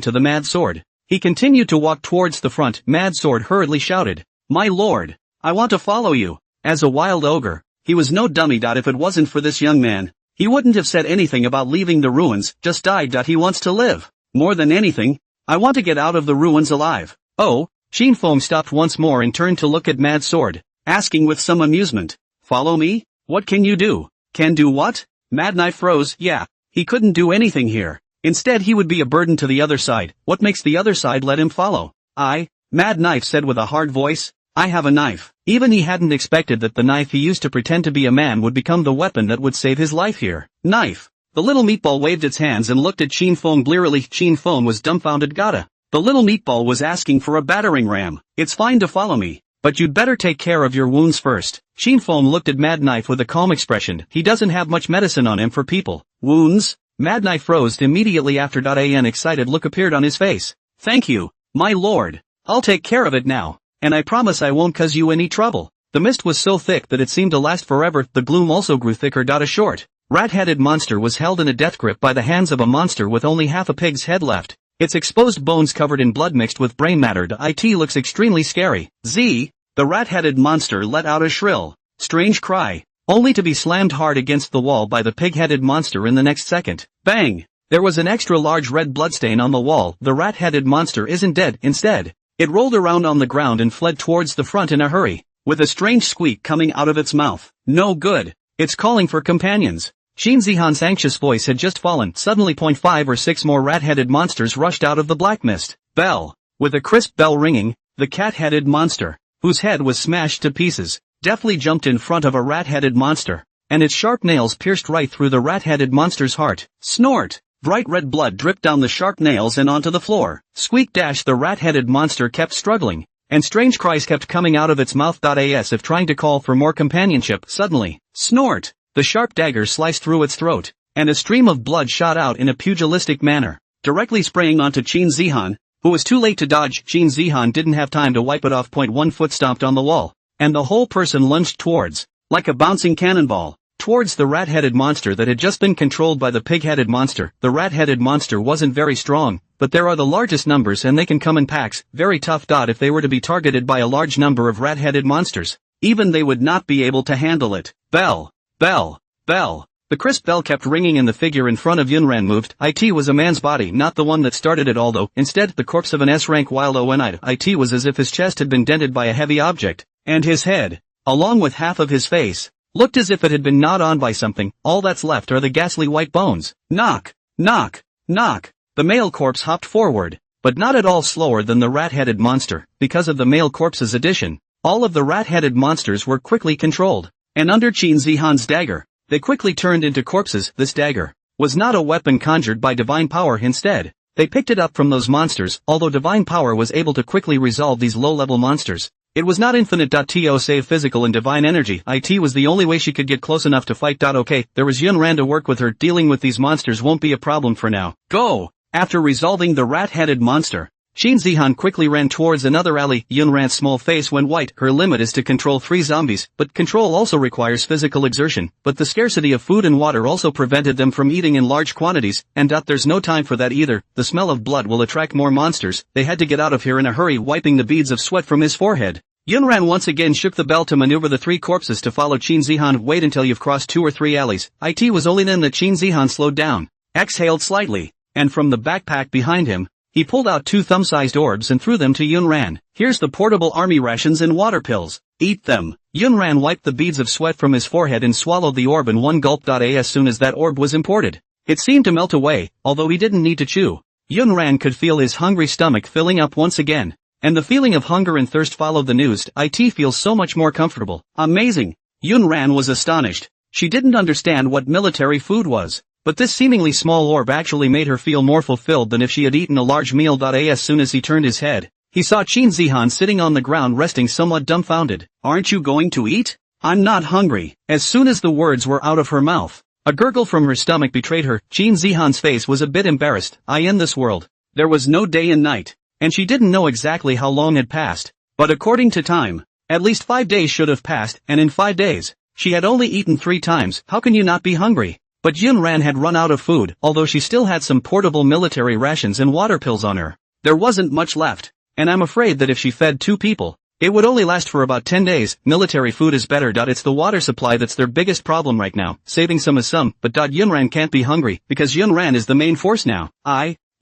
to the Mad Sword. He continued to walk towards the front. Mad Sword hurriedly shouted, "My lord, I want to follow you." As a wild ogre, he was no dummy. If it wasn't for this young man, he wouldn't have said anything about leaving the ruins, just died. He wants to live. More than anything, I want to get out of the ruins alive. Oh, Shinfeng stopped once more and turned to look at Mad Sword, asking with some amusement, "Follow me? What can you do?" "Can do what?" Mad Knife froze. Yeah, he couldn't do anything here. Instead he would be a burden to the other side. What makes the other side let him follow? Mad Knife said with a hard voice, "I have a knife." Even he hadn't expected that the knife he used to pretend to be a man would become the weapon that would save his life here. Knife. The little meatball waved its hands and looked at Shinfeng blearily. Shinfeng was dumbfounded. Gotta. The little meatball was asking for a battering ram. "It's fine to follow me, but you'd better take care of your wounds first." Shinfeng looked at Mad Knife with a calm expression. He doesn't have much medicine on him for people. Wounds? Mad Knife froze. Immediately after. An excited look appeared on his face. "Thank you, my lord. I'll take care of it now, and I promise I won't cause you any trouble." The mist was so thick that it seemed to last forever. The gloom also grew thicker. A short, rat-headed monster was held in a death grip by the hands of a monster with only half a pig's head left. Its exposed bones covered in blood mixed with brain matter. It looks extremely scary. The rat-headed monster let out a shrill, strange cry, only to be slammed hard against the wall by the pig-headed monster in the next second. Bang! There was an extra large red bloodstain on the wall. The rat-headed monster isn't dead. Instead, it rolled around on the ground and fled towards the front in a hurry, with a strange squeak coming out of its mouth. No good. It's calling for companions. Shin Zihan's anxious voice had just fallen. Suddenly 5 or 6 more rat-headed monsters rushed out of the black mist. Bell. With a crisp bell ringing, the cat-headed monster, whose head was smashed to pieces, deftly jumped in front of a rat-headed monster, and its sharp nails pierced right through the rat-headed monster's heart. Snort! Bright red blood dripped down the sharp nails and onto the floor. Squeak dash! The rat-headed monster kept struggling, and strange cries kept coming out of its mouth. As if trying to call for more companionship. Suddenly, snort! The sharp dagger sliced through its throat, and a stream of blood shot out in a pugilistic manner, directly spraying onto Shin Zihan, who was too late to dodge. Shin Zihan didn't have time to wipe it off. 1 foot stomped on the wall, and the whole person lunged towards, like a bouncing cannonball, towards the rat-headed monster that had just been controlled by the pig-headed monster. The rat-headed monster wasn't very strong, but there are the largest numbers and they can come in packs. Very tough. If they were to be targeted by a large number of rat-headed monsters, even they would not be able to handle it. Bell! Bell! Bell! The crisp bell kept ringing and the figure in front of Yunran moved. It was a man's body, not the one that started it all though. Instead, the corpse of an S-rank wild Onite. It was as if his chest had been dented by a heavy object, and his head, along with half of his face, looked as if it had been gnawed on by something. All that's left are the ghastly white bones. Knock! Knock! Knock! The male corpse hopped forward, but not at all slower than the rat-headed monster. Because of the male corpse's addition, all of the rat-headed monsters were quickly controlled, and under Shin Zihan's dagger, they quickly turned into corpses. This dagger was not a weapon conjured by divine power. Instead, they picked it up from those monsters. Although divine power was able to quickly resolve these low-level monsters, it was not infinite. To save physical and divine energy, it was the only way she could get close enough to fight. Okay, there was Yunran to work with her. Dealing with these monsters won't be a problem for now. Go! After resolving the rat-headed monster, Shin Zihan quickly ran towards another alley. Yunran's small face went white. Her limit is to control 3 zombies, but control also requires physical exertion. But the scarcity of food and water also prevented them from eating in large quantities, and there's no time for that either. The smell of blood will attract more monsters. They had to get out of here in a hurry, wiping the beads of sweat from his forehead. Yunran once again shook the bell to maneuver the 3 corpses to follow Shin Zihan. Wait until you've crossed 2 or 3 alleys. It was only then that Shin Zihan slowed down, exhaled slightly, and from the backpack behind him, he pulled out 2 thumb-sized orbs and threw them to Yunran. Here's the portable army rations and water pills. Eat them. Yunran wiped the beads of sweat from his forehead and swallowed the orb in one gulp. As soon as that orb was imported, it seemed to melt away, although he didn't need to chew. Yunran could feel his hungry stomach filling up once again. And the feeling of hunger and thirst followed the news. It feels so much more comfortable. Amazing. Yunran was astonished. She didn't understand what military food was. But this seemingly small orb actually made her feel more fulfilled than if she had eaten a large meal. As soon as he turned his head, he saw Qin Zihan sitting on the ground resting somewhat dumbfounded. Aren't you going to eat? I'm not hungry. As soon as the words were out of her mouth, a gurgle from her stomach betrayed her. Qin Zihan's face was a bit embarrassed. In this world, there was no day and night, and she didn't know exactly how long had passed. But according to time, at least 5 days should have passed, and in 5 days, she had only eaten 3 times. How can you not be hungry? But Yunran had run out of food, although she still had some portable military rations and water pills on her. There wasn't much left, and I'm afraid that if she fed 2 people, it would only last for about 10 days. Military food is better. It's the water supply that's their biggest problem right now. Saving some is some, but Yunran can't be hungry, because Yunran is the main force now.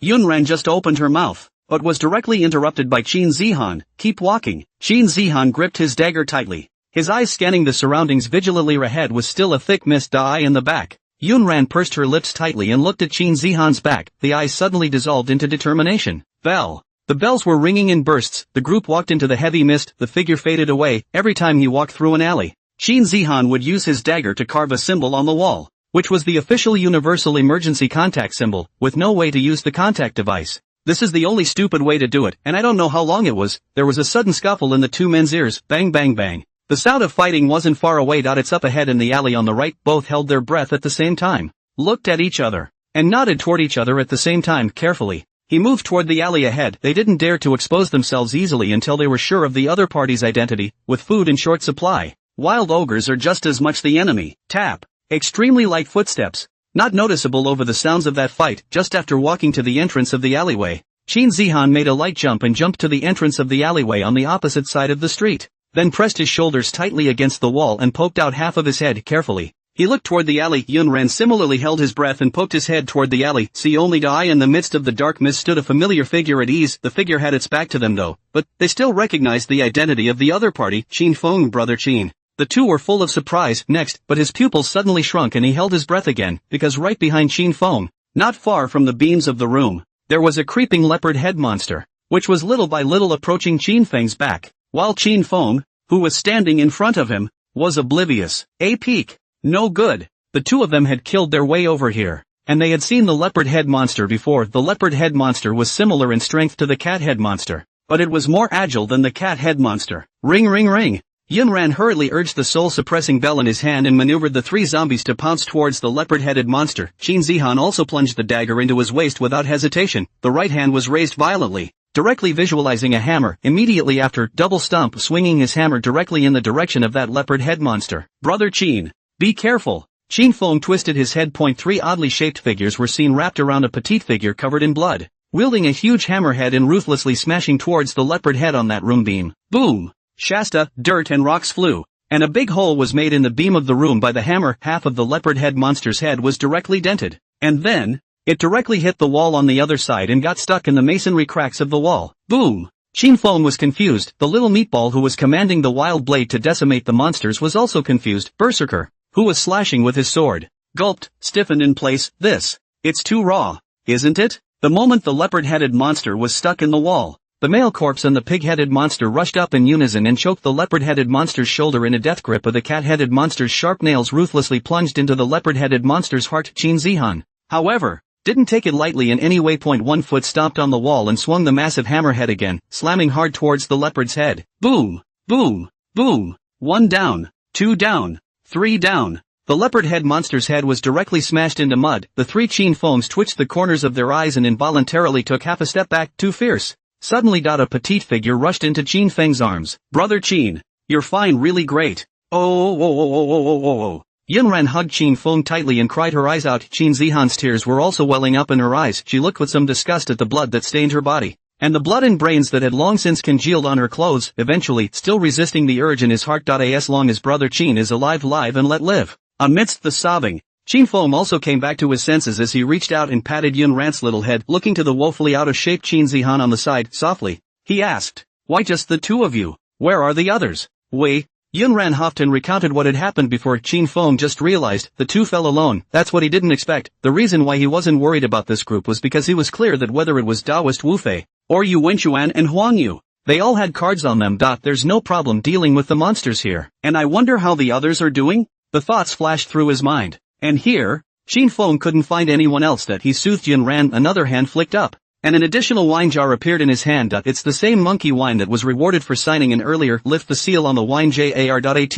Yunran just opened her mouth, but was directly interrupted by Qin Zihan. Keep walking. Qin Zihan gripped his dagger tightly, his eyes scanning the surroundings vigilantly. Ahead was still a thick mist. In the back, Yunran pursed her lips tightly and looked at Qin Zihan's back. The eyes suddenly dissolved into determination. Bell. The bells were ringing in bursts. The group walked into the heavy mist. The figure faded away. Every time he walked through an alley, Qin Zihan would use his dagger to carve a symbol on the wall, which was the official universal emergency contact symbol, with no way to use the contact device. This is the only stupid way to do it, and I don't know how long it was. There was a sudden scuffle in the 2 men's ears. Bang bang bang. The sound of fighting wasn't far away. It's up ahead in the alley on the right. Both held their breath at the same time, looked at each other, and nodded toward each other at the same time. Carefully, he moved toward the alley ahead. They didn't dare to expose themselves easily until they were sure of the other party's identity. With food in short supply, wild ogres are just as much the enemy. Tap. Extremely light footsteps, not noticeable over the sounds of that fight. Just after walking to the entrance of the alleyway, Qin Zihan made a light jump and jumped to the entrance of the alleyway on the opposite side of the street, then pressed his shoulders tightly against the wall and poked out half of his head carefully. He looked toward the alley. Yunran similarly held his breath and poked his head toward the alley. Only in the midst of the dark mist stood a familiar figure at ease. The figure had its back to them though, but they still recognized the identity of the other party. Qin Feng, brother Qin. The two were full of surprise. Next, but his pupils suddenly shrunk and he held his breath again, because right behind Qin Feng, not far from the beams of the room, there was a creeping leopard head monster, which was little by little approaching Qin Feng's back, while Qin Feng, who was standing in front of him, was oblivious. A peek. No good. The two of them had killed their way over here, and they had seen the leopard head monster before. The leopard head monster was similar in strength to the cat head monster, but it was more agile than the cat head monster. Ring ring ring. Yunran hurriedly urged the soul-suppressing bell in his hand and maneuvered the 3 zombies to pounce towards the leopard-headed monster. Qin Zihan also plunged the dagger into his waist without hesitation. The right hand was raised violently, directly visualizing a hammer. Immediately after, double stomp, swinging his hammer directly in the direction of that leopard head monster. Brother Qin, be careful. Qin Feng twisted his head. 3 oddly shaped figures were seen wrapped around a petite figure covered in blood, wielding a huge hammerhead and ruthlessly smashing towards the leopard head on that room beam. Boom! Shasta, dirt and rocks flew, and a big hole was made in the beam of the room by the hammer. Half of the leopard head monster's head was directly dented, and then, it directly hit the wall on the other side and got stuck in the masonry cracks of the wall. Boom! Qin Feng was confused. The little meatball who was commanding the wild blade to decimate the monsters was also confused. Berserker, who was slashing with his sword, gulped, stiffened in place. It's too raw, isn't it? The moment the leopard-headed monster was stuck in the wall, the male corpse and the pig-headed monster rushed up in unison and choked the leopard-headed monster's shoulder in a death grip. Of the cat-headed monster's sharp nails ruthlessly plunged into the leopard-headed monster's heart. Qin Zihan, however, didn't take it lightly in any way. 1 foot stomped on the wall and swung the massive hammerhead again, slamming hard towards the leopard's head. Boom! Boom! Boom! 1 down, 2 down, 3 down. The leopard head monster's head was directly smashed into mud. The 3 Qin Fengs twitched the corners of their eyes and involuntarily took half a step back. Too fierce. Suddenly, a petite figure rushed into Qin Feng's arms. Brother Qin, you're fine, really great. Oh. Yunran hugged Qin Feng tightly and cried her eyes out. Qin Zihan's tears were also welling up in her eyes. She looked with some disgust at the blood that stained her body, and the blood and brains that had long since congealed on her clothes. Eventually, still resisting the urge in his heart, as long as Brother Qin is alive, live and let live. Amidst the sobbing, Qin Feng also came back to his senses as he reached out and patted Yunran's little head. Looking to the woefully out-of-shape Qin Zihan on the side, softly, he asked, "Why just the 2 of you? Where are the others?" "We." Yunran huffed and recounted what had happened before Qin Feng just realized the two fell alone. That's what he didn't expect. The reason why he wasn't worried about this group was because he was clear that whether it was Taoist Wu Fei, or Yu Wenchuan and Huang Yu, they all had cards on them. There's no problem dealing with the monsters here. And I wonder how the others are doing? The thoughts flashed through his mind. And here, Qin Feng couldn't find anyone else. That he soothed Yunran. Another hand flicked up, and an additional wine jar appeared in his hand. It's the same monkey wine that was rewarded for signing an earlier. Lift the seal on the wine jar.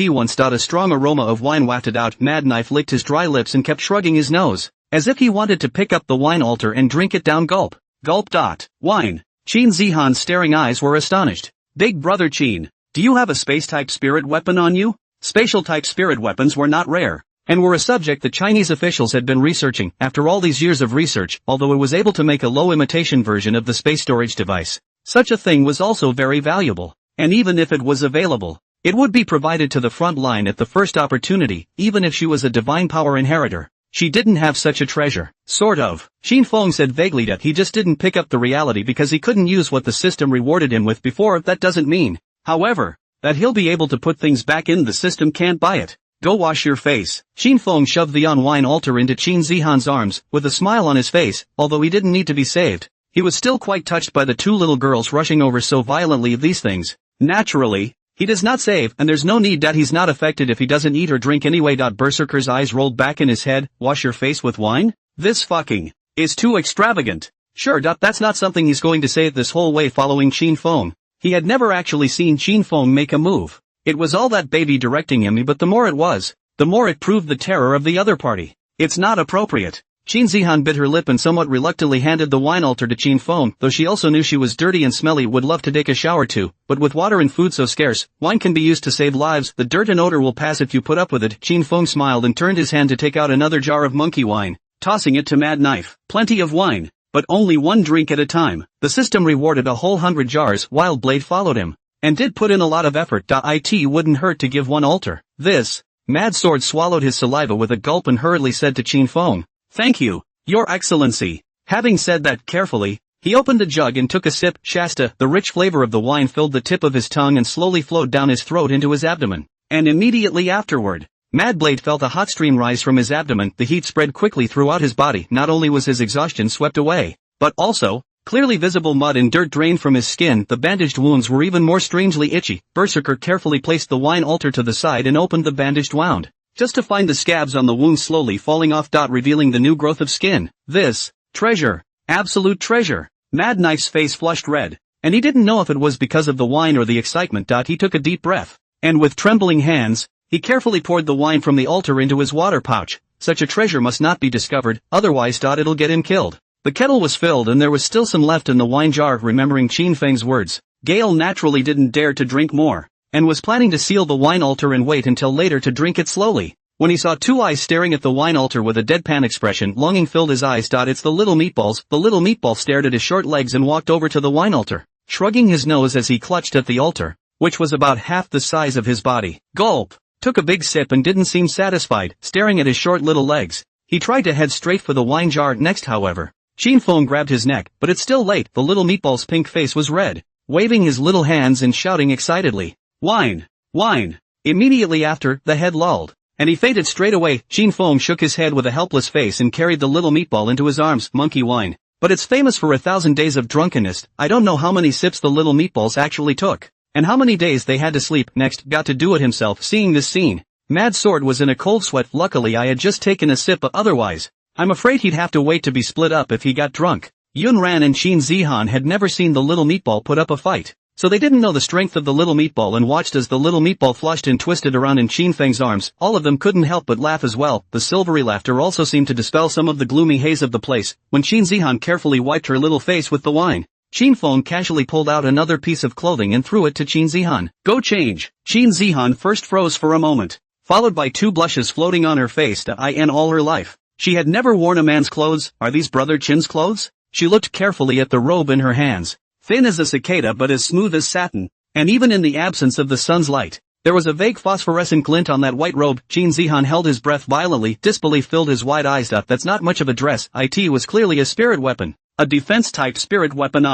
Once. A strong aroma of wine wafted out. Mad Knife licked his dry lips and kept shrugging his nose, as if he wanted to pick up the wine altar and drink it down. Gulp. Gulp. Wine. Qin Zihan's staring eyes were astonished. Big brother Qin, do you have a space-type spirit weapon on you? Spatial-type spirit weapons were not rare, and were a subject the Chinese officials had been researching. After all these years of research, although it was able to make a low imitation version of the space storage device, such a thing was also very valuable, and even if it was available, it would be provided to the front line at the first opportunity. Even if she was a divine power inheritor, she didn't have such a treasure. Sort of. Qin Feng said vaguely that he just didn't pick up the reality because he couldn't use what the system rewarded him with before. That doesn't mean, however, that he'll be able to put things back in. The system can't buy it. Go wash your face. Qin Feng shoved the wine altar into Qin Zihan's arms, with a smile on his face. Although he didn't need to be saved, he was still quite touched by the two little girls rushing over so violently. These things, naturally, he does not save, and there's no need that he's not affected if he doesn't eat or drink anyway. Berserker's eyes rolled back in his head. Wash your face with wine? This fucking is too extravagant. Sure. That's not something he's going to say this whole way following Qin Feng. He had never actually seen Qin Feng make a move. It was all that baby directing him, but the more it was, the more it proved the terror of the other party. It's not appropriate. Qin Zihan bit her lip and somewhat reluctantly handed the wine altar to Qin Feng, though she also knew she was dirty and smelly, would love to take a shower too, but with water and food so scarce, wine can be used to save lives. The dirt and odor will pass if you put up with it. Qin Feng smiled and turned his hand to take out another jar of monkey wine, tossing it to Mad Knife. Plenty of wine, but only one drink at a time. The system rewarded a whole 100 jars. Wild Blade followed him, and did put in a lot of effort. It wouldn't hurt to give one altar. This. Mad Sword swallowed his saliva with a gulp and hurriedly said to Qin Feng, "Thank you, Your Excellency." Having said that carefully, he opened the jug and took a sip. Shasta, the rich flavor of the wine filled the tip of his tongue and slowly flowed down his throat into his abdomen. And immediately afterward, Mad Blade felt a hot stream rise from his abdomen. The heat spread quickly throughout his body. Not only was his exhaustion swept away, but also, clearly visible mud and dirt drained from his skin. The bandaged wounds were even more strangely itchy. Berserker carefully placed the wine altar to the side and opened the bandaged wound, just to find the scabs on the wounds slowly falling off. Revealing the new growth of skin. This treasure, absolute treasure. Mad Knife's face flushed red, and he didn't know if it was because of the wine or the excitement. He took a deep breath, and with trembling hands, he carefully poured the wine from the altar into his water pouch. Such a treasure must not be discovered, otherwise it'll get him killed. The kettle was filled and there was still some left in the wine jar. Remembering Qin Feng's words, Gale naturally didn't dare to drink more, and was planning to seal the wine altar and wait until later to drink it slowly, when he saw two eyes staring at the wine altar with a deadpan expression. Longing filled his eyes. It's the little meatballs. The little meatball stared at his short legs and walked over to the wine altar, shrugging his nose as he clutched at the altar, which was about half the size of his body. Gulp. Took a big sip and didn't seem satisfied, staring at his short little legs. He tried to head straight for the wine jar next. However, Qin Feng grabbed his neck. But it's still late. The little meatball's pink face was red, waving his little hands and shouting excitedly, "Wine! Wine!" Immediately after, the head lulled, and he fainted straight away. Qin Feng shook his head with a helpless face and carried the little meatball into his arms. Monkey wine. But it's famous for 1,000 days of drunkenness. I don't know how many sips the little meatballs actually took, and how many days they had to sleep. Next, got to do it himself. Seeing this scene, Mad Sword was in a cold sweat. Luckily I had just taken a sip, but otherwise, I'm afraid he'd have to wait to be split up if he got drunk. Yunran and Qin Zihan had never seen the little meatball put up a fight, so they didn't know the strength of the little meatball and watched as the little meatball flushed and twisted around in Qin Feng's arms. All of them couldn't help but laugh as well. The silvery laughter also seemed to dispel some of the gloomy haze of the place. When Qin Zihan carefully wiped her little face with the wine, Qin Feng casually pulled out another piece of clothing and threw it to Qin Zihan. "Go change." Qin Zihan first froze for a moment, followed by two blushes floating on her face. In all her life, she had never worn a man's clothes. Are these Brother Qin's clothes? She looked carefully at the robe in her hands. Thin as a cicada but as smooth as satin, and even in the absence of the sun's light, there was a vague phosphorescent glint on that white robe. Qin Zihan held his breath violently. Disbelief filled his wide eyes. That's not much of a dress. It was clearly a spirit weapon. A defense-type spirit weapon.